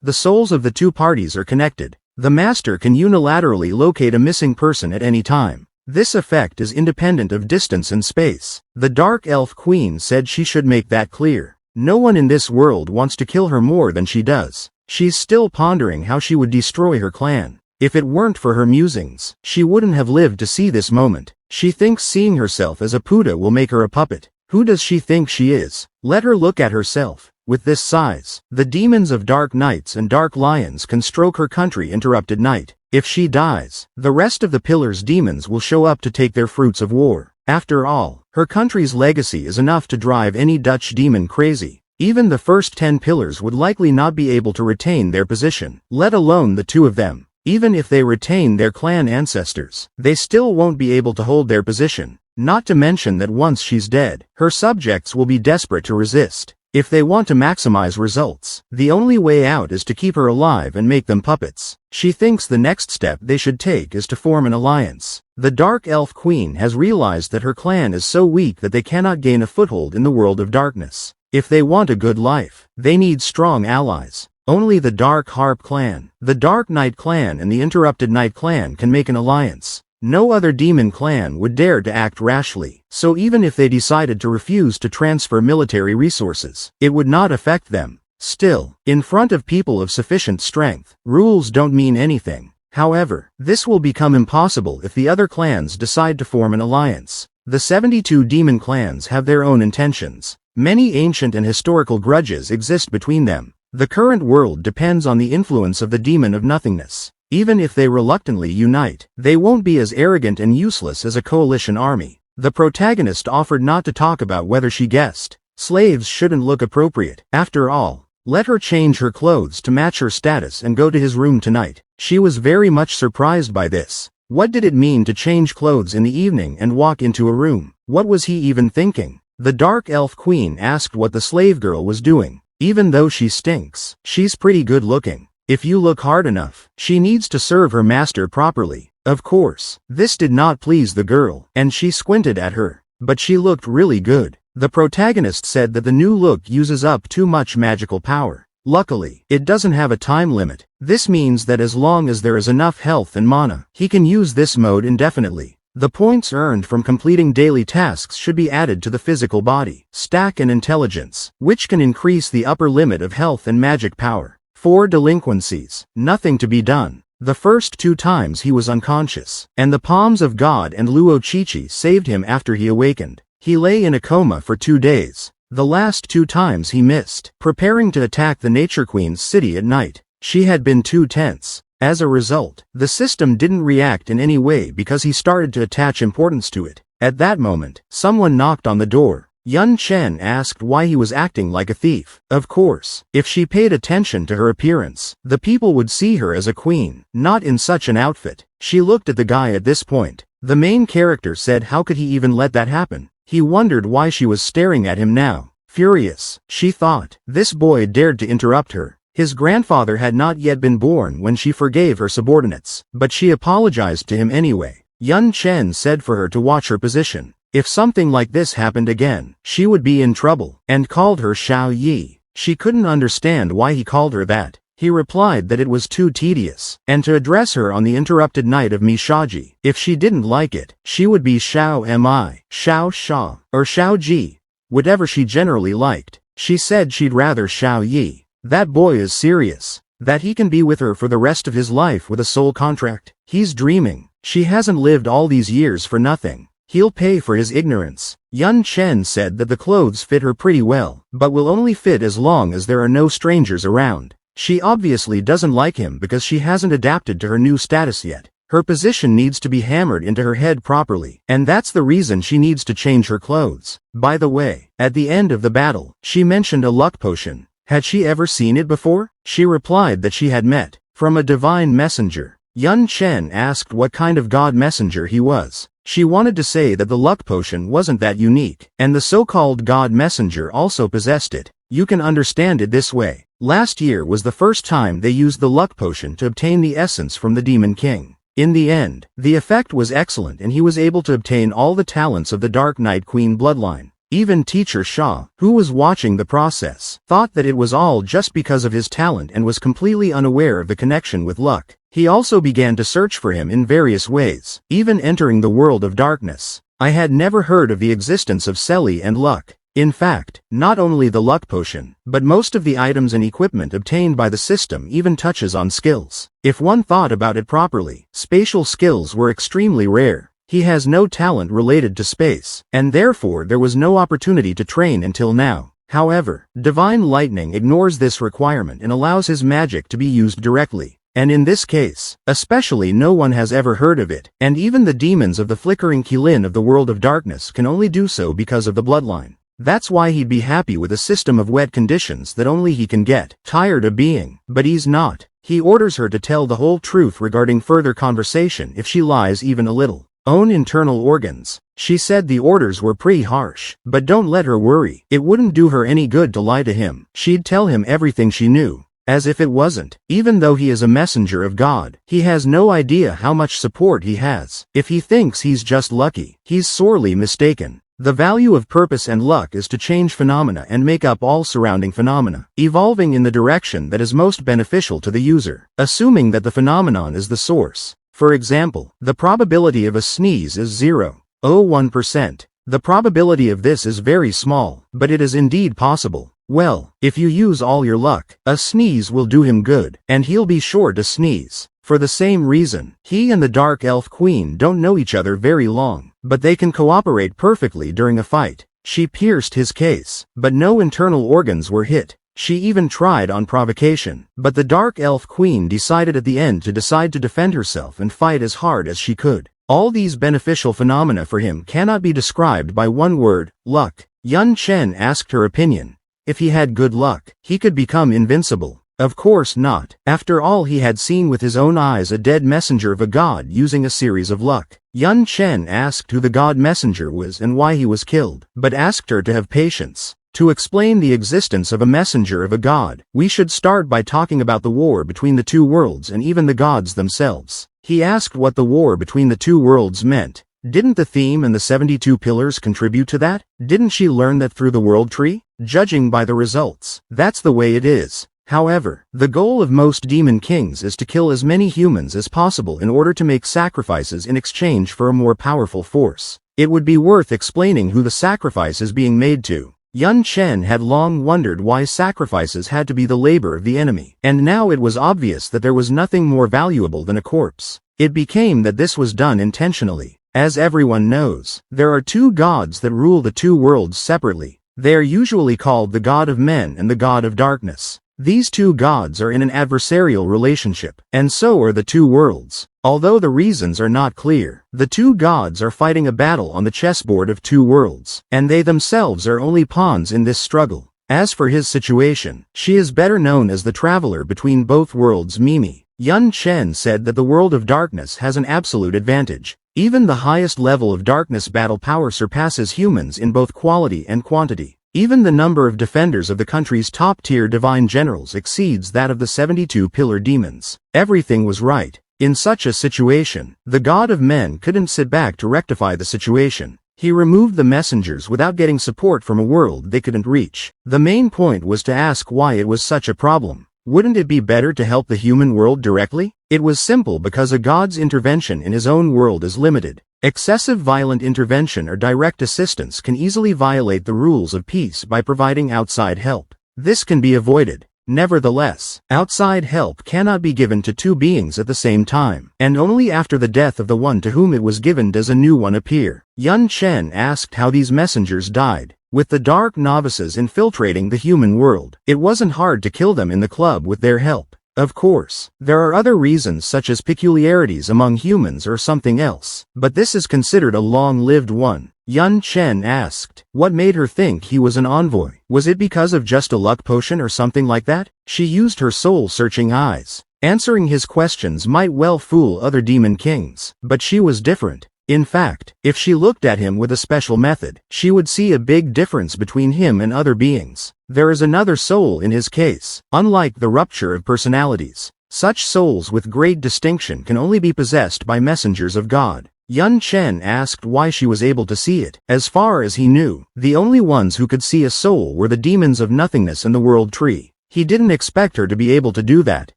The souls of the two parties are connected. The master can unilaterally locate a missing person at any time. This effect is independent of distance and space. The Dark Elf Queen said she should make that clear. No one in this world wants to kill her more than she does. She's still pondering how she would destroy her clan. If it weren't for her musings, she wouldn't have lived to see this moment. She thinks seeing herself as a Buddha will make her a puppet. Who does she think she is? Let her look at herself. With this size, the demons of dark nights and dark lions can stroke her country interrupted night. If she dies, the rest of the pillar's demons will show up to take their fruits of war. After all, her country's legacy is enough to drive any Dutch demon crazy. Even the first 10 pillars would likely not be able to retain their position, let alone the 2 of them. Even if they retain their clan ancestors, they still won't be able to hold their position. Not to mention that once she's dead, her subjects will be desperate to resist. If they want to maximize results, the only way out is to keep her alive and make them puppets. She thinks the next step they should take is to form an alliance. The Dark Elf Queen has realized that her clan is so weak that they cannot gain a foothold in the world of darkness. If they want a good life, they need strong allies. Only the Dark Harp Clan, the Dark Night Clan and the Interrupted Night Clan can make an alliance. No other demon clan would dare to act rashly, so even if they decided to refuse to transfer military resources, it would not affect them. Still, in front of people of sufficient strength, rules don't mean anything. However, this will become impossible if the other clans decide to form an alliance. The 72 demon clans have their own intentions. Many ancient and historical grudges exist between them. The current world depends on the influence of the demon of nothingness. Even if they reluctantly unite, they won't be as arrogant and useless as a coalition army. The protagonist offered not to talk about whether she guessed. Slaves shouldn't look appropriate. After all, let her change her clothes to match her status and go to his room tonight. She was very much surprised by this. What did it mean to change clothes in the evening and walk into a room? What was he even thinking? The Dark Elf Queen asked what the slave girl was doing. Even though she stinks, she's pretty good looking. If you look hard enough, she needs to serve her master properly. Of course, this did not please the girl, and she squinted at her. But she looked really good. The protagonist said that the new look uses up too much magical power. Luckily, it doesn't have a time limit. This means that as long as there is enough health and mana, he can use this mode indefinitely. The points earned from completing daily tasks should be added to the physical body, stack and intelligence, which can increase the upper limit of health and magic power. 4 delinquencies, nothing to be done. The first 2 times he was unconscious, and the palms of God and Luo Chichi saved him after he awakened. He lay in a coma for 2 days. The last 2 times he missed, preparing to attack the Nature Queen's city at night. She had been too tense. As a result, the system didn't react in any way because he started to attach importance to it. At that moment, someone knocked on the door. Yun Chen asked why he was acting like a thief. Of course, if she paid attention to her appearance, the people would see her as a queen, not in such an outfit. She looked at the guy at this point. The main character said how could he even let that happen? He wondered why she was staring at him now. Furious, she thought, this boy dared to interrupt her. His grandfather had not yet been born when she forgave her subordinates, but she apologized to him anyway. Yun Chen said for her to watch her position. If something like this happened again, she would be in trouble, and called her Xiao Yi. She couldn't understand why he called her that. He replied that it was too tedious, and to address her on the interrupted night of Mishaji. If she didn't like it, she would be Xiao Mi, Xiao Sha, or Xiao Ji, whatever she generally liked. She said she'd rather Xiao Yi. That boy is serious. That he can be with her for the rest of his life with a soul contract. He's dreaming. She hasn't lived all these years for nothing. He'll pay for his ignorance. Yun Chen said that the clothes fit her pretty well, but will only fit as long as there are no strangers around. She obviously doesn't like him because she hasn't adapted to her new status yet. Her position needs to be hammered into her head properly, and that's the reason she needs to change her clothes. By the way, at the end of the battle, she mentioned a luck potion. Had she ever seen it before? She replied that she had met from a divine messenger. Yun Chen asked what kind of god messenger he was. She wanted to say that the luck potion wasn't that unique, and the so-called god messenger also possessed it. You can understand it this way. Last year was the first time they used the luck potion to obtain the essence from the Demon King. In the end, the effect was excellent and he was able to obtain all the talents of the Dark Knight Queen bloodline. Even Teacher Shaw, who was watching the process, thought that it was all just because of his talent and was completely unaware of the connection with luck. He also began to search for him in various ways, even entering the world of darkness. I had never heard of the existence of Selly and luck. In fact, not only the luck potion, but most of the items and equipment obtained by the system even touches on skills. If one thought about it properly, spatial skills were extremely rare. He has no talent related to space, and therefore there was no opportunity to train until now. However, Divine Lightning ignores this requirement and allows his magic to be used directly. And in this case, especially no one has ever heard of it, and even the demons of the flickering Qilin of the world of darkness can only do so because of the bloodline. That's why he'd be happy with a system of wet conditions that only he can get tired of being, but he's not. He orders her to tell the whole truth regarding further conversation if she lies even a little. Own internal organs. She said the orders were pretty harsh, but don't let her worry. It wouldn't do her any good to lie to him. She'd tell him everything she knew. As if it wasn't. Even though he is a messenger of God, he has no idea how much support he has. If he thinks he's just lucky, he's sorely mistaken. The value of purpose and luck is to change phenomena and make up all surrounding phenomena, evolving in the direction that is most beneficial to the user, assuming that the phenomenon is the source. For example, the probability of a sneeze is 0.01%. The probability of this is very small, but it is indeed possible. Well, if you use all your luck, a sneeze will do him good, and he'll be sure to sneeze. For the same reason, he and the Dark Elf Queen don't know each other very long, but they can cooperate perfectly during a fight. She pierced his case, but no internal organs were hit. She even tried on provocation, but the Dark Elf Queen decided at the end to defend herself and fight as hard as she could. All these beneficial phenomena for him cannot be described by one word, luck. Yun Chen asked her opinion. If he had good luck, he could become invincible. Of course not. After all, he had seen with his own eyes a dead messenger of a god using a series of luck. Yun Chen asked who the god messenger was and why he was killed, but asked her to have patience. To explain the existence of a messenger of a god, we should start by talking about the war between the two worlds and even the gods themselves. He asked what the war between the two worlds meant. Didn't the theme and the 72 pillars contribute to that? Didn't she learn that through the world tree? Judging by the results, that's the way it is. However, the goal of most demon kings is to kill as many humans as possible in order to make sacrifices in exchange for a more powerful force. It would be worth explaining who the sacrifice is being made to. Yun Chen had long wondered why sacrifices had to be the labor of the enemy, and now it was obvious that there was nothing more valuable than a corpse. It became that this was done intentionally. As everyone knows, there are two gods that rule the two worlds separately. They are usually called the god of men and the god of darkness. These two gods are in an adversarial relationship, and so are the two worlds. Although the reasons are not clear, the two gods are fighting a battle on the chessboard of two worlds, and they themselves are only pawns in this struggle. As for his situation, she is better known as the traveler between both worlds Mimi. Yun Chen said that the world of darkness has an absolute advantage. Even the highest level of darkness battle power surpasses humans in both quality and quantity. Even the number of defenders of the country's top-tier divine generals exceeds that of the 72 pillar demons. Everything was right. In such a situation, the god of men couldn't sit back to rectify the situation. He removed the messengers without getting support from a world they couldn't reach. The main point was to ask why it was such a problem. Wouldn't it be better to help the human world directly? It was simple because a god's intervention in his own world is limited. Excessive violent intervention or direct assistance can easily violate the rules of peace by providing outside help. This can be avoided. Nevertheless, outside help cannot be given to two beings at the same time, and only after the death of the one to whom it was given does a new one appear. Yun Chen asked how these messengers died. With the dark novices infiltrating the human world, it wasn't hard to kill them in the club with their help. Of course, there are other reasons such as peculiarities among humans or something else, but this is considered a long-lived one. Yun Chen asked, what made her think he was an envoy? Was it because of just a luck potion or something like that? She used her soul-searching eyes. Answering his questions might well fool other demon kings, but she was different. In fact, if she looked at him with a special method, she would see a big difference between him and other beings. There is another soul in his case. Unlike the rupture of personalities, Such souls with great distinction can only be possessed by messengers of God. Yun Chen asked why she was able to see it. As far as he knew, the only ones who could see a soul were the demons of nothingness and the world tree. He didn't expect her to be able to do that,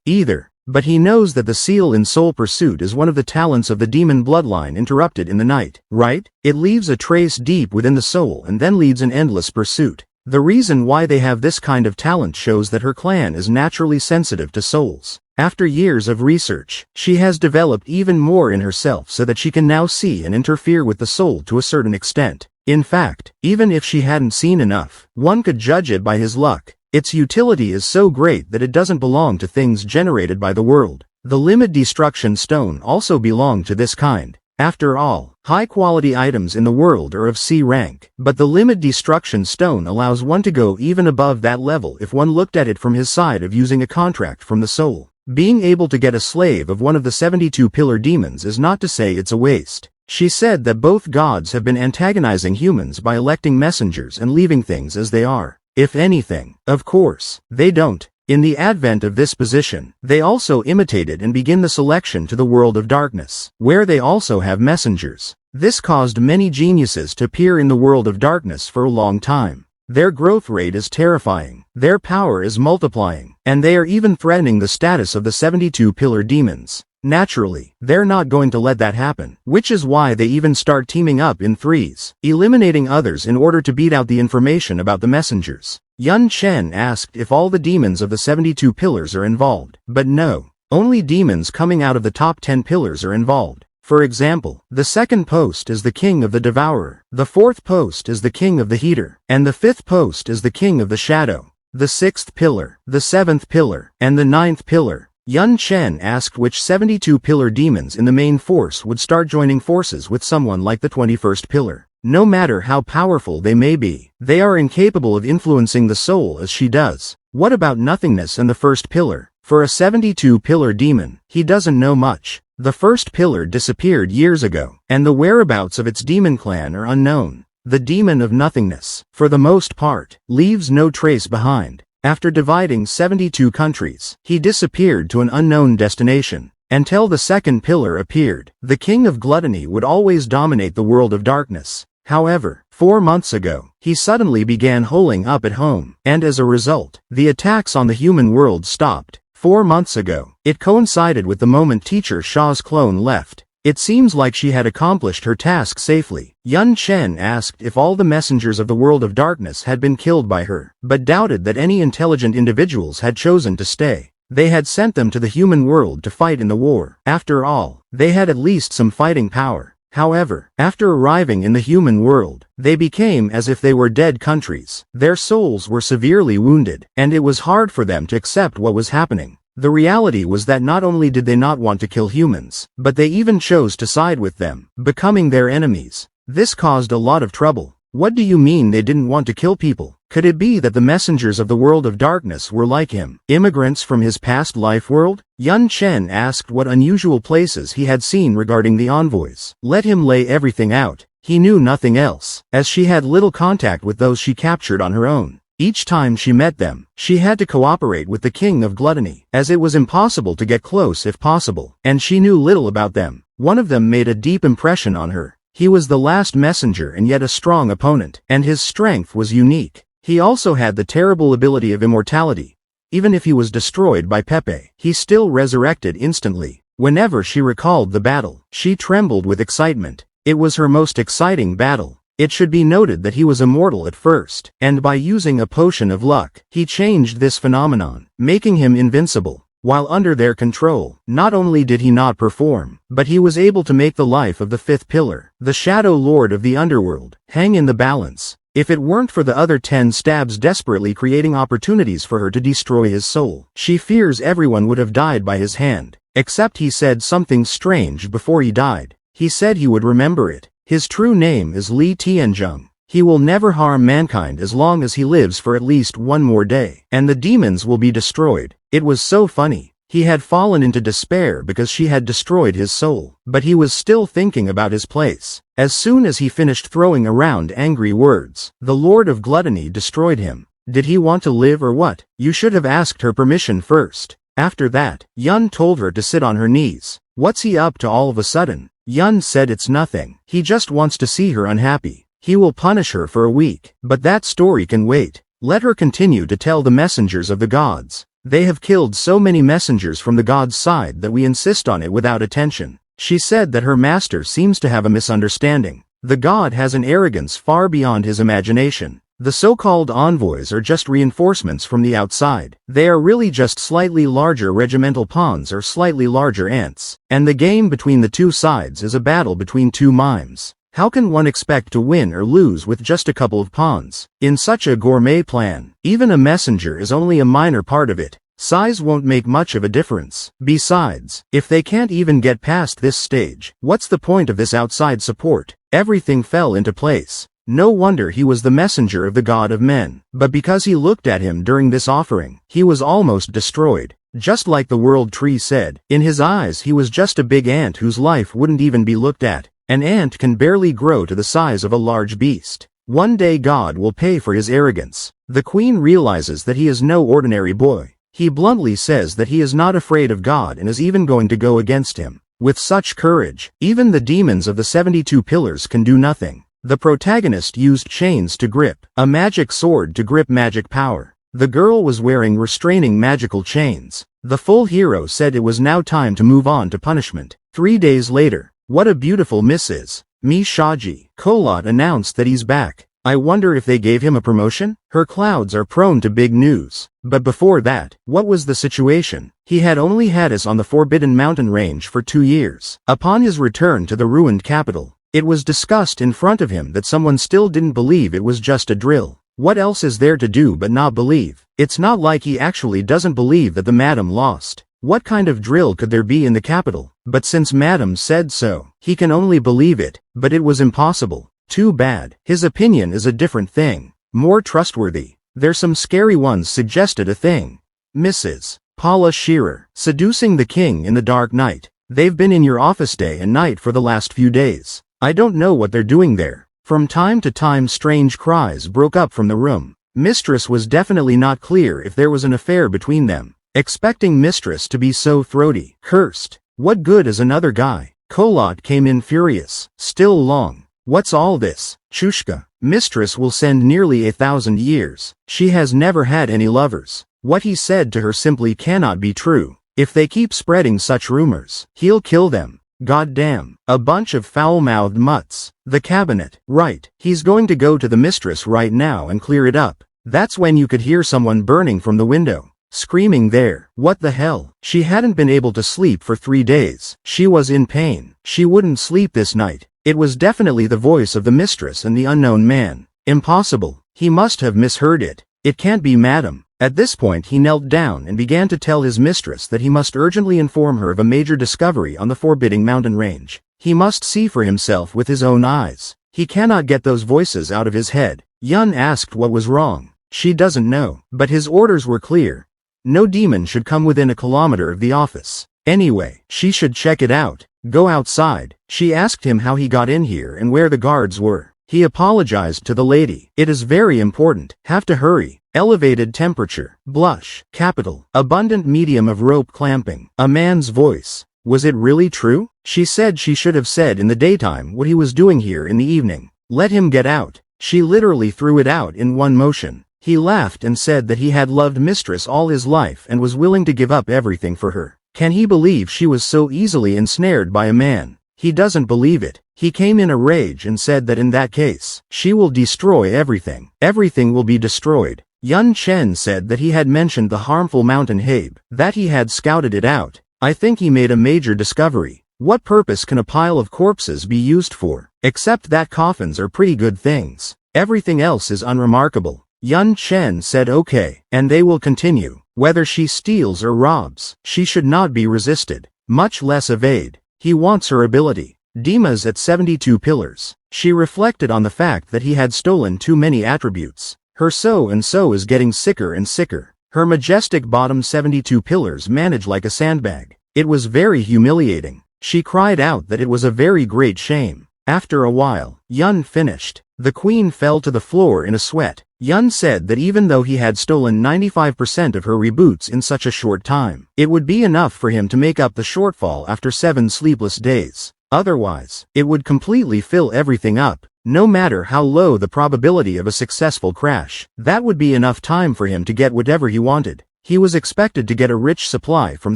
either. But he knows that the seal in soul pursuit is one of the talents of the demon bloodline interrupted in the night, right? It leaves a trace deep within the soul and then leads an endless pursuit. The reason why they have this kind of talent shows that her clan is naturally sensitive to souls. After years of research, she has developed even more in herself so that she can now see and interfere with the soul to a certain extent. In fact, even if she hadn't seen enough, one could judge it by his luck. Its utility is so great that it doesn't belong to things generated by the world. The Limit Destruction Stone also belonged to this kind. After all, high-quality items in the world are of C rank, but the Limit Destruction Stone allows one to go even above that level if one looked at it from his side of using a contract from the soul. Being able to get a slave of one of the 72 pillar demons is not to say it's a waste. She said that both gods have been antagonizing humans by electing messengers and leaving things as they are. If anything, of course, they don't. In the advent of this position, they also imitated and begin the selection to the world of darkness, where they also have messengers. This caused many geniuses to appear in the world of darkness for a long time. Their growth rate is terrifying, their power is multiplying, and they are even threatening the status of the 72 pillar demons. Naturally, they're not going to let that happen, which is why they even start teaming up in threes, eliminating others in order to beat out the information about the messengers. Yun Chen asked if all the demons of the 72 pillars are involved, but no, only demons coming out of the top 10 pillars are involved. For example, the second post is the king of the devourer, the fourth post is the king of the heater, and the fifth post is the king of the shadow. The sixth pillar, the seventh pillar, and the ninth pillar. Yun Chen asked which 72 pillar demons in the main force would start joining forces with someone like the 21st pillar. No matter how powerful they may be, they are incapable of influencing the soul as she does. What about nothingness and the first pillar? For a 72 pillar demon, he doesn't know much. The first pillar disappeared years ago, and the whereabouts of its demon clan are unknown. The demon of nothingness, for the most part, leaves no trace behind. After dividing 72 countries, he disappeared to an unknown destination. Until the second pillar appeared, the king of gluttony would always dominate the world of darkness. However, 4 months ago, he suddenly began holing up at home, and as a result, the attacks on the human world stopped. 4 months ago, it coincided with the moment Teacher Sha's clone left. It seems like she had accomplished her task safely. Yun Chen asked if all the messengers of the world of darkness had been killed by her, but doubted that any intelligent individuals had chosen to stay. They had sent them to the human world to fight in the war. After all, they had at least some fighting power. However, after arriving in the human world, they became as if they were dead countries. Their souls were severely wounded, and it was hard for them to accept what was happening. The reality was that not only did they not want to kill humans, but they even chose to side with them, becoming their enemies. This caused a lot of trouble. What do you mean they didn't want to kill people? Could it be that the messengers of the world of darkness were like him, immigrants from his past life world? Yun Chen asked what unusual places he had seen regarding the envoys. Let him lay everything out. He knew nothing else, as she had little contact with those she captured on her own. Each time she met them, she had to cooperate with the king of gluttony, as it was impossible to get close if possible, and she knew little about them. One of them made a deep impression on her. He was the last messenger and yet a strong opponent, and his strength was unique. He also had the terrible ability of immortality. Even if he was destroyed by Pepe, he still resurrected instantly. Whenever she recalled the battle, she trembled with excitement. It was her most exciting battle. It should be noted that he was immortal at first, and by using a potion of luck, he changed this phenomenon, making him invincible. While under their control, not only did he not perform, but he was able to make the life of the fifth pillar, the Shadow Lord of the Underworld, hang in the balance. If it weren't for the other 10 stabs desperately creating opportunities for her to destroy his soul, she fears everyone would have died by his hand. Except he said something strange before he died. He said he would remember it. His true name is Li Tianzheng. He will never harm mankind as long as he lives for at least one more day, and the demons will be destroyed. It was so funny. He had fallen into despair because she had destroyed his soul, but he was still thinking about his place. As soon as he finished throwing around angry words, the Lord of Gluttony destroyed him. Did he want to live or what? You should have asked her permission first. After that, Yun told her to sit on her knees. What's he up to all of a sudden? Yun said it's nothing. He just wants to see her unhappy. He will punish her for a week. But that story can wait. Let her continue to tell the messengers of the gods. They have killed so many messengers from the gods' side that we insist on it without attention. She said that her master seems to have a misunderstanding. The god has an arrogance far beyond his imagination. The so-called envoys are just reinforcements from the outside. They are really just slightly larger regimental pawns or slightly larger ants. And the game between the two sides is a battle between two mimes. How can one expect to win or lose with just a couple of pawns? In such a gourmet plan, even a messenger is only a minor part of it. Size won't make much of a difference. Besides, if they can't even get past this stage, what's the point of this outside support? Everything fell into place. No wonder he was the messenger of the god of men. But because he looked at him during this offering, he was almost destroyed. Just like the world tree said, in his eyes he was just a big ant whose life wouldn't even be looked at. An ant can barely grow to the size of a large beast. One day God will pay for his arrogance. The queen realizes that he is no ordinary boy. He bluntly says that he is not afraid of God and is even going to go against him. With such courage, even the demons of the 72 pillars can do nothing. The protagonist used chains to grip, a magic sword to grip magic power. The girl was wearing restraining magical chains. The full hero said it was now time to move on to punishment. 3 days later, what a beautiful Mrs. Mi Shaji Kolot announced that he's back. I wonder if they gave him a promotion? Her clouds are prone to big news. But before that, what was the situation? He had only had us on the Forbidden Mountain range for 2 years. Upon his return to the ruined capital, it was discussed in front of him that someone still didn't believe it was just a drill. What else is there to do but not believe? It's not like he actually doesn't believe that the madam lost. What kind of drill could there be in the capital? But since madam said so, he can only believe it. But it was impossible. Too bad. His opinion is a different thing. More trustworthy. There's some scary ones suggested a thing. Mrs. Paula Shearer, seducing the king in the dark night. They've been in your office day and night for the last few days. I don't know what they're doing there. From time to time strange cries broke up from the room. Mistress was definitely not clear if there was an affair between them. Expecting mistress to be so throaty. Cursed. What good is another guy? Kolot came in furious. Still long. What's all this? Chushka. Mistress will send nearly 1,000 years. She has never had any lovers. What he said to her simply cannot be true. If they keep spreading such rumors, he'll kill them. Goddamn. A bunch of foul-mouthed mutts. The cabinet. Right. He's going to go to the mistress right now and clear it up. That's when you could hear someone burning from the window. Screaming there. What the hell? She hadn't been able to sleep for 3 days. She was in pain. She wouldn't sleep this night. It was definitely the voice of the mistress and the unknown man. Impossible. He must have misheard it. It can't be madam. At this point he knelt down and began to tell his mistress that he must urgently inform her of a major discovery on the Forbidding Mountain range. He must see for himself with his own eyes. He cannot get those voices out of his head. Yun asked what was wrong. She doesn't know. But his orders were clear. No demon should come within a kilometer of the office. Anyway, she should check it out. Go outside. She asked him how he got in here and where the guards were. He apologized to the lady. It is very important. Have to hurry. Elevated temperature. Blush. Capital. Abundant medium of rope clamping. A man's voice. Was it really true? She said she should have said in the daytime what he was doing here in the evening. Let him get out. She literally threw it out in one motion. He laughed and said that he had loved mistress all his life and was willing to give up everything for her. Can he believe she was so easily ensnared by a man? He doesn't believe it. He came in a rage and said that in that case, she will destroy everything. Everything will be destroyed. Yun Chen said that he had mentioned the harmful mountain habe, that he had scouted it out. I think he made a major discovery. What purpose can a pile of corpses be used for? Except that coffins are pretty good things. Everything else is unremarkable. Yun Chen said okay, and they will continue. Whether she steals or robs, she should not be resisted, much less evade. He wants her ability. Dima's at 72 pillars. She reflected on the fact that he had stolen too many attributes. Her so-and-so is getting sicker and sicker. Her majestic bottom 72 pillars manage like a sandbag. It was very humiliating. She cried out that it was a very great shame. After a while, Yun finished. The queen fell to the floor in a sweat. Yun said that even though he had stolen 95% of her reboots in such a short time, it would be enough for him to make up the shortfall after 7 sleepless days. Otherwise, it would completely fill everything up, no matter how low the probability of a successful crash. That would be enough time for him to get whatever he wanted. He was expected to get a rich supply from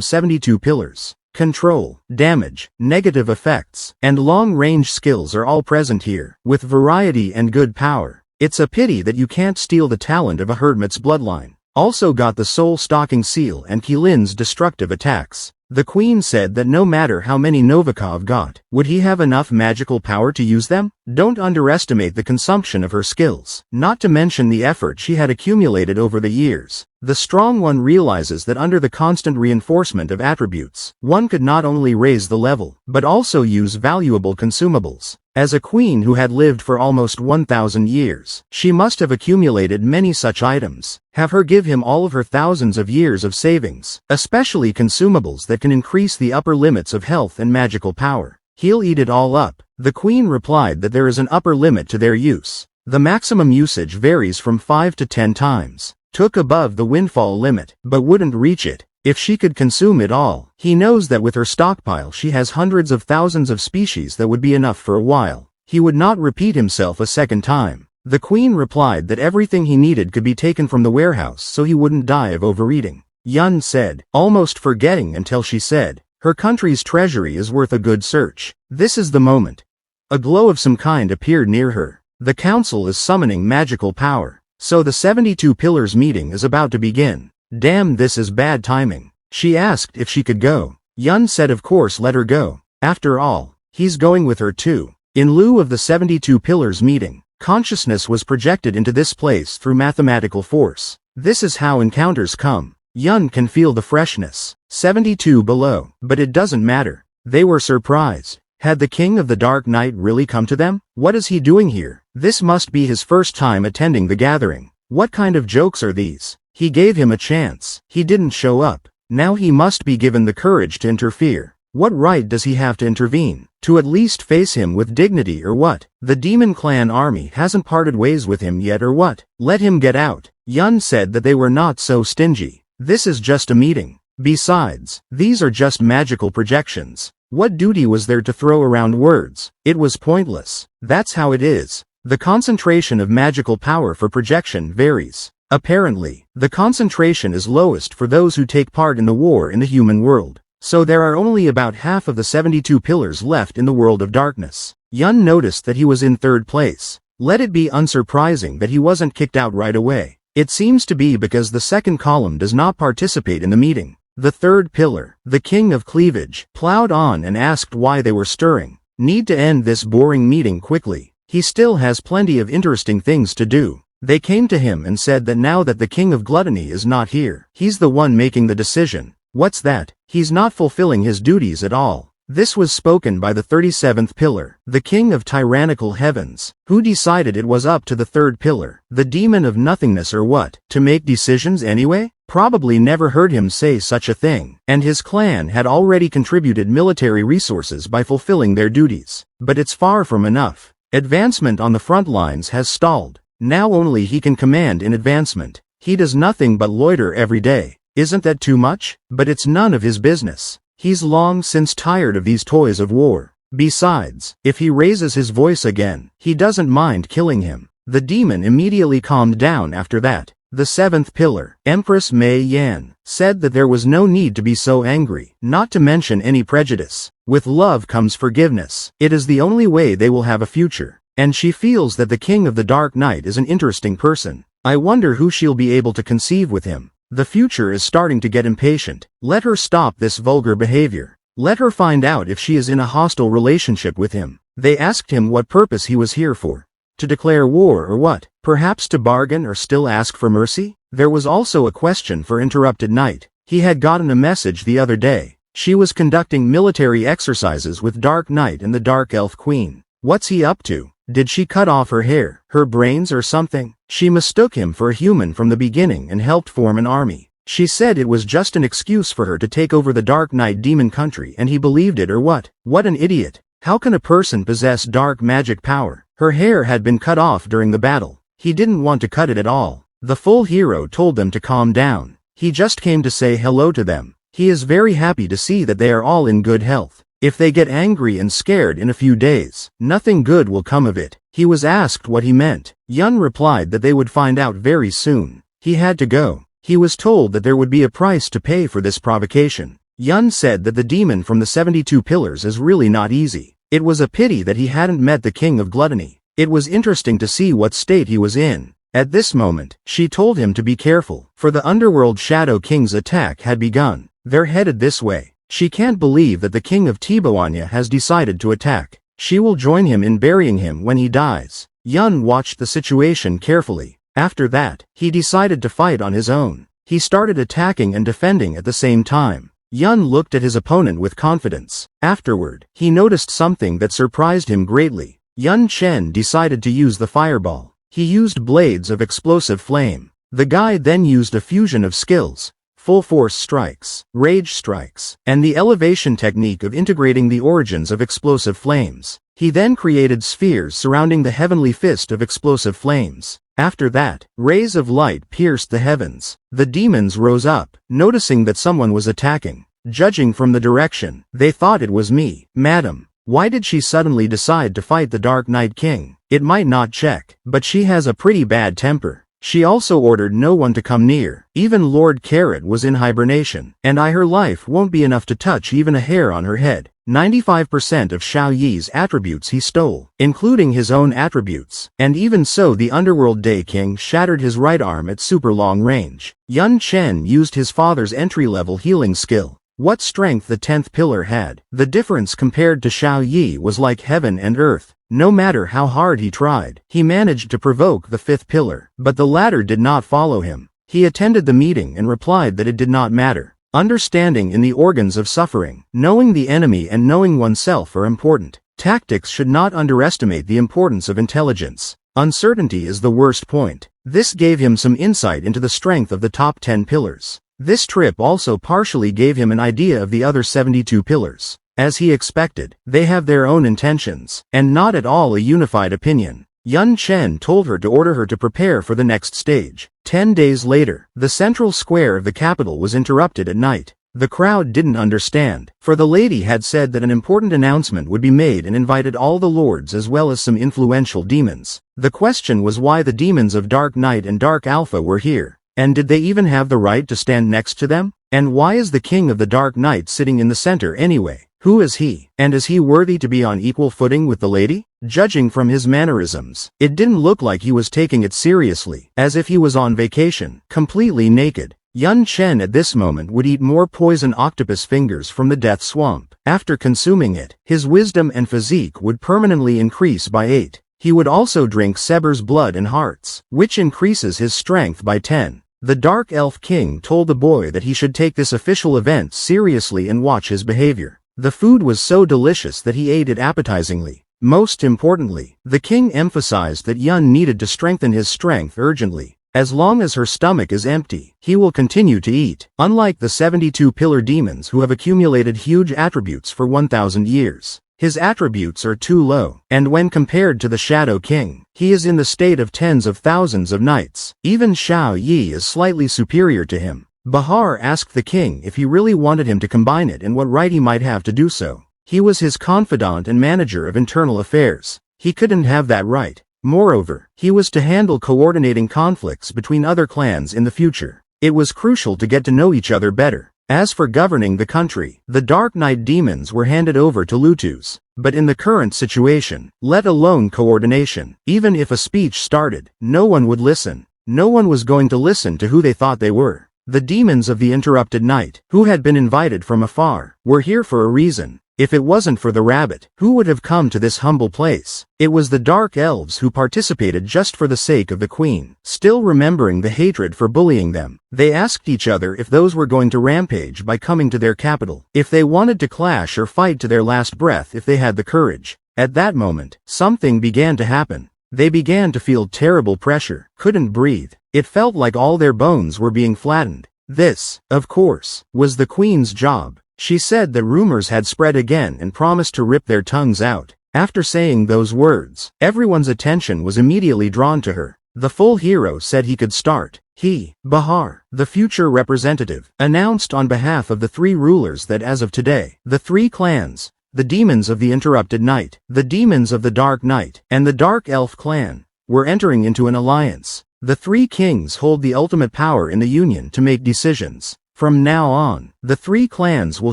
72 pillars. Control, damage, negative effects, and long-range skills are all present here, with variety and good power. It's a pity that you can't steal the talent of a Hermit's bloodline. Also got the Soul-Stalking Seal and Keelin's destructive attacks. The Queen said that no matter how many Novikov got, would he have enough magical power to use them? Don't underestimate the consumption of her skills, not to mention the effort she had accumulated over the years. The strong one realizes that under the constant reinforcement of attributes, one could not only raise the level, but also use valuable consumables. As a queen who had lived for almost 1,000 years, she must have accumulated many such items. Have her give him all of her thousands of years of savings, especially consumables that can increase the upper limits of health and magical power. He'll eat it all up. The queen replied that there is an upper limit to their use. The maximum usage varies from 5 to 10 times. Took above the windfall limit, but wouldn't reach it. If she could consume it all, he knows that with her stockpile she has hundreds of thousands of species that would be enough for a while. He would not repeat himself a second time. The queen replied that everything he needed could be taken from the warehouse so he wouldn't die of overeating. Yun said, almost forgetting until she said, her country's treasury is worth a good search. This is the moment. A glow of some kind appeared near her. The council is summoning magical power. So the 72 Pillars meeting is about to begin. Damn, this is bad timing. She asked if she could go. Yun said of course let her go. After all, he's going with her too. In lieu of the 72 Pillars meeting, consciousness was projected into this place through mathematical force. This is how encounters come. Yun can feel the freshness. 72 below, but it doesn't matter. They were surprised. Had the King of the Dark Night really come to them? What is he doing here? This must be his first time attending the gathering. What kind of jokes are these? He gave him a chance. He didn't show up. Now he must be given the courage to interfere. What right does he have to intervene? To at least face him with dignity or what? The Demon Clan army hasn't parted ways with him yet or what? Let him get out. Yun said that they were not so stingy. This is just a meeting. Besides, these are just magical projections. What duty was there to throw around words? It was pointless. That's how it is. The concentration of magical power for projection varies. Apparently, the concentration is lowest for those who take part in the war in the human world. So there are only about half of the 72 pillars left in the world of darkness. Yun noticed that he was in third place. Let it be unsurprising that he wasn't kicked out right away. It seems to be because the second column does not participate in the meeting. The third pillar, the King of Cleavage, plowed on and asked why they were stirring. Need to end this boring meeting quickly. He still has plenty of interesting things to do. They came to him and said that now that the King of Gluttony is not here, he's the one making the decision. What's that? He's not fulfilling his duties at all. This was spoken by the 37th pillar, the King of Tyrannical Heavens. Who decided it was up to the third pillar, the Demon of Nothingness or what, to make decisions anyway? Probably never heard him say such a thing, and his clan had already contributed military resources by fulfilling their duties. But it's far from enough. Advancement on the front lines has stalled. Now only he can command in advancement. He does nothing but loiter every day. Isn't that too much? But it's none of his business. He's long since tired of these toys of war. Besides, if he raises his voice again, he doesn't mind killing him. The demon immediately calmed down after that. The seventh pillar, Empress Mei Yan, said that there was no need to be so angry, not to mention any prejudice. With love comes forgiveness. It is the only way they will have a future. And she feels that the King of the Dark Night is an interesting person. I wonder who she'll be able to conceive with him. The future is starting to get impatient. Let her stop this vulgar behavior. Let her find out if she is in a hostile relationship with him. They asked him what purpose he was here for. To declare war or what? Perhaps to bargain or still ask for mercy? There was also a question for Interrupted Night. He had gotten a message the other day. She was conducting military exercises with Dark Knight and the Dark Elf Queen. What's he up to? Did she cut off her hair, her brains or something? She mistook him for a human from the beginning and helped form an army. She said it was just an excuse for her to take over the Dark Knight demon country and he believed it or what? What an idiot. How can a person possess dark magic power? Her hair had been cut off during the battle. He didn't want to cut it at all. The full hero told them to calm down. He just came to say hello to them. He is very happy to see that they are all in good health. If they get angry and scared in a few days, nothing good will come of it. He was asked what he meant. Yun replied that they would find out very soon. He had to go. He was told that there would be a price to pay for this provocation. Yun said that the demon from the 72 pillars is really not easy. It was a pity that he hadn't met the king of gluttony. It was interesting to see what state he was in. At this moment, she told him to be careful, for the underworld Shadow King's attack had begun. They're headed this way. She can't believe that the king of Tiboania has decided to attack. She will join him in burying him when he dies. Yun watched the situation carefully. After that, he decided to fight on his own. He started attacking and defending at the same time. Yun looked at his opponent with confidence. Afterward, he noticed something that surprised him greatly. Yun Chen decided to use the fireball. He used blades of explosive flame. The guy then used a fusion of skills, full force strikes, rage strikes, and the elevation technique of integrating the origins of explosive flames. He then created spheres surrounding the heavenly fist of explosive flames. After that, rays of light pierced the heavens. The demons rose up, noticing that someone was attacking. Judging from the direction, they thought it was me. Madam, why did she suddenly decide to fight the Dark Knight King? It might not check, but she has a pretty bad temper. She also ordered no one to come near. Even Lord Carrot was in hibernation, and her life won't be enough to touch even a hair on her head. 95% of Xiao Yi's attributes he stole, including his own attributes, and even so the Underworld Day King shattered his right arm at super long range. Yun Chen used his father's entry-level healing skill. What strength the 10th pillar had. The difference compared to Xiao Yi was like heaven and earth. No matter how hard he tried, he managed to provoke the 5th pillar, but the latter did not follow him. He attended the meeting and replied that it did not matter. Understanding in the organs of suffering, knowing the enemy and knowing oneself are important. Tactics should not underestimate the importance of intelligence. Uncertainty is the worst point. This gave him some insight into the strength of the top 10 pillars. This trip also partially gave him an idea of the other 72 pillars. As he expected, they have their own intentions, and not at all a unified opinion. Yun Chen told her to order her to prepare for the next stage. 10 days later, the central square of the capital was interrupted at night. The crowd didn't understand, for the lady had said that an important announcement would be made and invited all the lords as well as some influential demons. The question was why the demons of Dark Knight and Dark Alpha were here, and did they even have the right to stand next to them? And why is the king of the Dark Knight sitting in the center anyway? Who is he, and is he worthy to be on equal footing with the lady? Judging from his mannerisms, it didn't look like he was taking it seriously, as if he was on vacation, completely naked. Yun Chen at this moment would eat more poison octopus fingers from the death swamp. After consuming it, his wisdom and physique would permanently increase by 8. He would also drink Seber's blood and hearts, which increases his strength by 10. The Dark Elf King told the boy that he should take this official event seriously and watch his behavior. The food was so delicious that he ate it appetizingly. Most importantly, the king emphasized that Yun needed to strengthen his strength urgently. As long as her stomach is empty, he will continue to eat. Unlike the 72 pillar demons who have accumulated huge attributes for 1,000 years, his attributes are too low, and when compared to the Shadow King, he is in the state of tens of thousands of knights. Even Xiao Yi is slightly superior to him. Bahar asked the king if he really wanted him to combine it and what right he might have to do so. He was his confidant and manager of internal affairs. He couldn't have that right. Moreover, he was to handle coordinating conflicts between other clans in the future. It was crucial to get to know each other better. As for governing the country, the Dark Knight demons were handed over to Lutus. But in the current situation, let alone coordination, even if a speech started, no one would listen. No one was going to listen to who they thought they were. The demons of the interrupted night, who had been invited from afar, were here for a reason. If it wasn't for the rabbit, who would have come to this humble place? It was the dark elves who participated just for the sake of the queen. Still remembering the hatred for bullying them, they asked each other if those were going to rampage by coming to their capital, if they wanted to clash or fight to their last breath if they had the courage. At that moment, something began to happen. They began to feel terrible pressure, couldn't breathe. It felt like all their bones were being flattened. This, of course, was the queen's job. She said that rumors had spread again and promised to rip their tongues out. After saying those words, everyone's attention was immediately drawn to her. The full hero said he could start. He, Bahar, the future representative, announced on behalf of the three rulers that as of today, the three clans, the demons of the interrupted night, the demons of the dark night, and the dark elf clan, were entering into an alliance. The three kings hold the ultimate power in the union to make decisions. From now on, the three clans will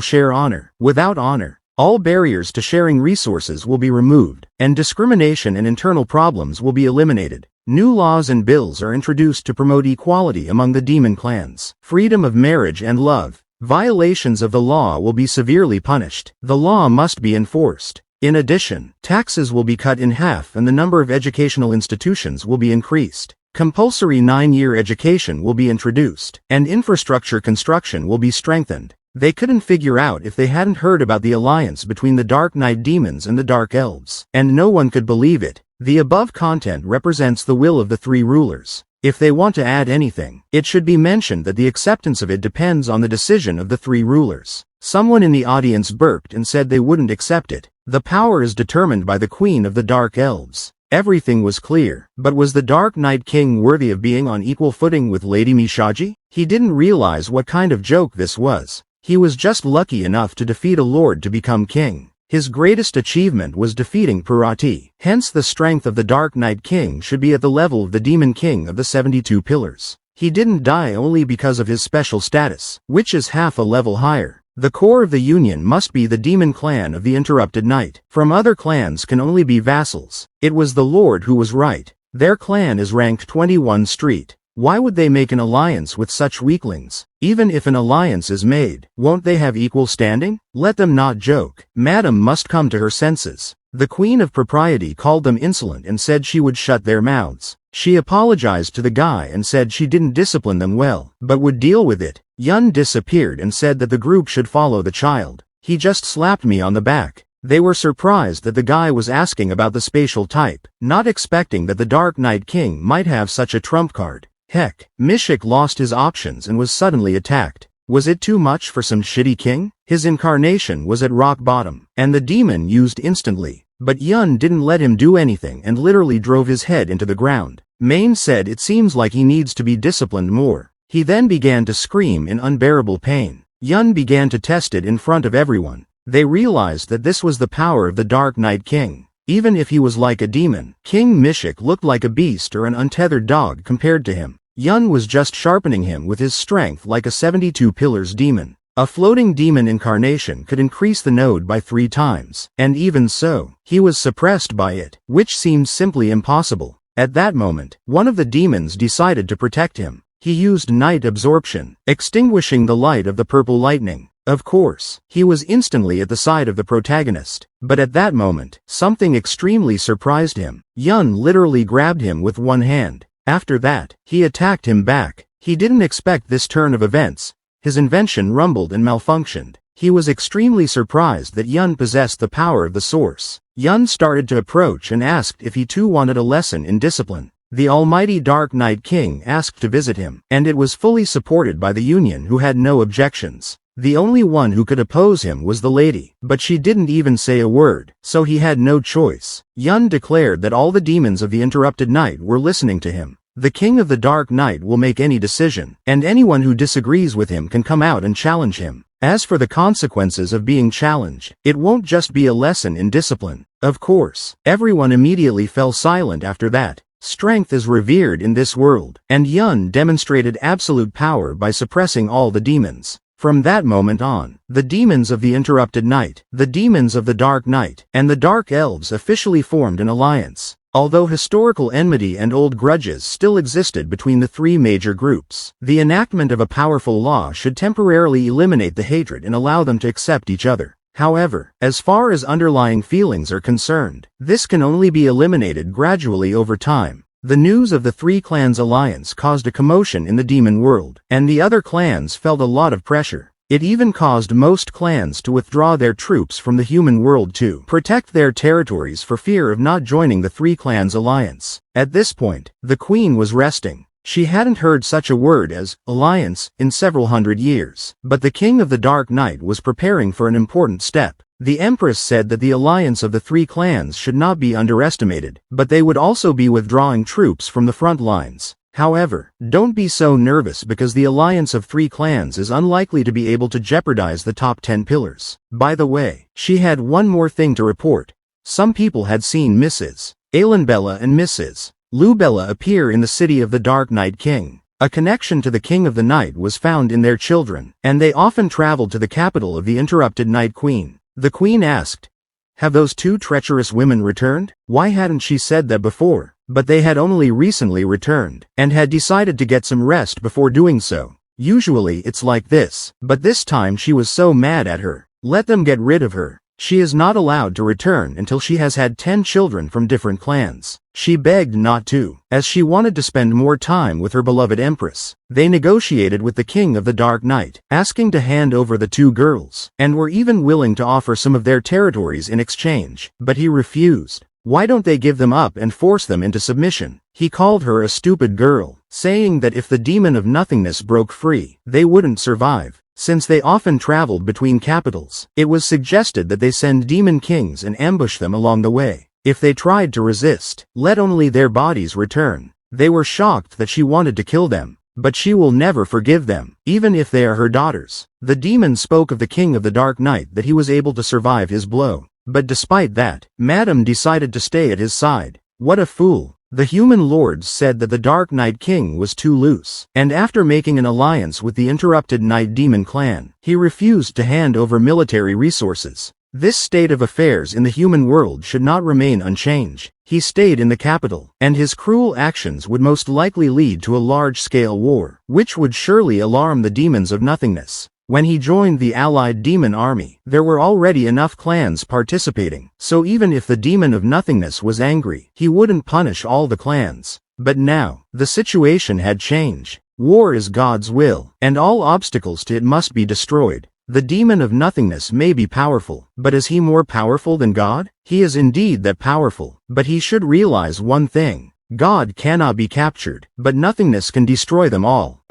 share honor. Without honor, all barriers to sharing resources will be removed, and discrimination and internal problems will be eliminated. New laws and bills are introduced to promote equality among the demon clans. Freedom of marriage and love. Violations of the law will be severely punished. The law must be enforced. In addition, taxes will be cut in half and the number of educational institutions will be increased. Compulsory 9-year education will be introduced, and infrastructure construction will be strengthened. They couldn't figure out if they hadn't heard about the alliance between the Dark Knight demons and the Dark Elves, and no one could believe it. The above content represents the will of the three rulers. If they want to add anything, it should be mentioned that the acceptance of it depends on the decision of the three rulers. Someone in the audience burped and said they wouldn't accept it. The power is determined by the Queen of the Dark Elves. Everything was clear, but was the Dark Knight King worthy of being on equal footing with Lady Mishaji? He didn't realize what kind of joke this was. He was just lucky enough to defeat a lord to become king. His greatest achievement was defeating Parati. Hence the strength of the Dark Knight King should be at the level of the Demon King of the 72 Pillars. He didn't die only because of his special status, which is half a level higher. The core of the union must be the demon clan of the Interrupted Night. From other clans can only be vassals. It was the lord who was right. Their clan is ranked 21 street. Why would they make an alliance with such weaklings? Even if an alliance is made, won't they have equal standing? Let them not joke. Madam must come to her senses. The Queen of Propriety called them insolent and said she would shut their mouths. She apologized to the guy and said she didn't discipline them well, but would deal with it. Yun disappeared and said that the group should follow the child. He just slapped me on the back. They were surprised that the guy was asking about the spatial type, not expecting that the Dark Knight King might have such a trump card. Heck, Mishik lost his options and was suddenly attacked. Was it too much for some shitty king? His incarnation was at rock bottom, and the demon used instantly. But Yun didn't let him do anything and literally drove his head into the ground. Main said it seems like he needs to be disciplined more. He then began to scream in unbearable pain. Yun began to test it in front of everyone. They realized that this was the power of the Dark Knight King. Even if he was like a demon, King Mishik looked like a beast or an untethered dog compared to him. Yun was just sharpening him with his strength like a 72 Pillars demon. A floating demon incarnation could increase the node by 3 times, and even so, he was suppressed by it, which seemed simply impossible. At that moment, one of the demons decided to protect him. He used night absorption, extinguishing the light of the purple lightning. Of course, he was instantly at the side of the protagonist. But at that moment, something extremely surprised him. Yun literally grabbed him with one hand. After that, he attacked him back. He didn't expect this turn of events. His invention rumbled and malfunctioned. He was extremely surprised that Yun possessed the power of the source. Yun started to approach and asked if he too wanted a lesson in discipline. The almighty Dark Knight King asked to visit him, and it was fully supported by the Union who had no objections. The only one who could oppose him was the lady, but she didn't even say a word, so he had no choice. Yun declared that all the demons of the Interrupted Night were listening to him. The King of the Dark Night will make any decision, and anyone who disagrees with him can come out and challenge him. As for the consequences of being challenged, it won't just be a lesson in discipline. Of course, everyone immediately fell silent after that. Strength is revered in this world, and Yun demonstrated absolute power by suppressing all the demons. From that moment on, the demons of the Interrupted Night, the demons of the Dark Night, and the Dark Elves officially formed an alliance. Although historical enmity and old grudges still existed between the three major groups, the enactment of a powerful law should temporarily eliminate the hatred and allow them to accept each other. However, as far as underlying feelings are concerned, this can only be eliminated gradually over time. The news of the three clans' alliance caused a commotion in the demon world, and the other clans felt a lot of pressure. It even caused most clans to withdraw their troops from the human world to protect their territories for fear of not joining the three clans' alliance. At this point, the queen was resting. She hadn't heard such a word as alliance in several hundred years, but the King of the Dark Night was preparing for an important step. The Empress said that the alliance of the three clans should not be underestimated, but they would also be withdrawing troops from the front lines. However, don't be so nervous because the alliance of three clans is unlikely to be able to jeopardize the top 10 pillars. By the way, she had one more thing to report. Some people had seen Mrs. Aelenbella and Mrs. Lubella appear in the city of the Dark Night King. A connection to the King of the Night was found in their children, and they often traveled to the capital of the interrupted Night Queen. The Queen asked, "Have those two treacherous women returned?" Why hadn't she said that before? But they had only recently returned, and had decided to get some rest before doing so. Usually it's like this, but this time she was so mad at her. Let them get rid of her. She is not allowed to return until she has had 10 children from different clans. She begged not to, as she wanted to spend more time with her beloved Empress. They negotiated with the King of the Dark Night, asking to hand over the two girls, and were even willing to offer some of their territories in exchange, but he refused. Why don't they give them up and force them into submission? He called her a stupid girl, saying that if the demon of nothingness broke free, they wouldn't survive. Since they often traveled between capitals, it was suggested that they send demon kings and ambush them along the way. If they tried to resist, let only their bodies return. They were shocked that she wanted to kill them, but she will never forgive them, even if they are her daughters. The demon spoke of the King of the Dark Night that he was able to survive his blow. But despite that, Madame decided to stay at his side. What a fool. The human lords said that the Dark Night King was too loose, and after making an alliance with the interrupted Night Demon clan, he refused to hand over military resources. This state of affairs in the human world should not remain unchanged. He stayed in the capital, and his cruel actions would most likely lead to a large-scale war, which would surely alarm the demons of nothingness. When he joined the allied demon army, there were already enough clans participating, so even if the demon of nothingness was angry, he wouldn't punish all the clans. But now, the situation had changed. War is God's will, and all obstacles to it must be destroyed. The demon of nothingness may be powerful, but is he more powerful than God? He is indeed that powerful, but he should realize one thing. God cannot be captured, but nothingness can destroy them all.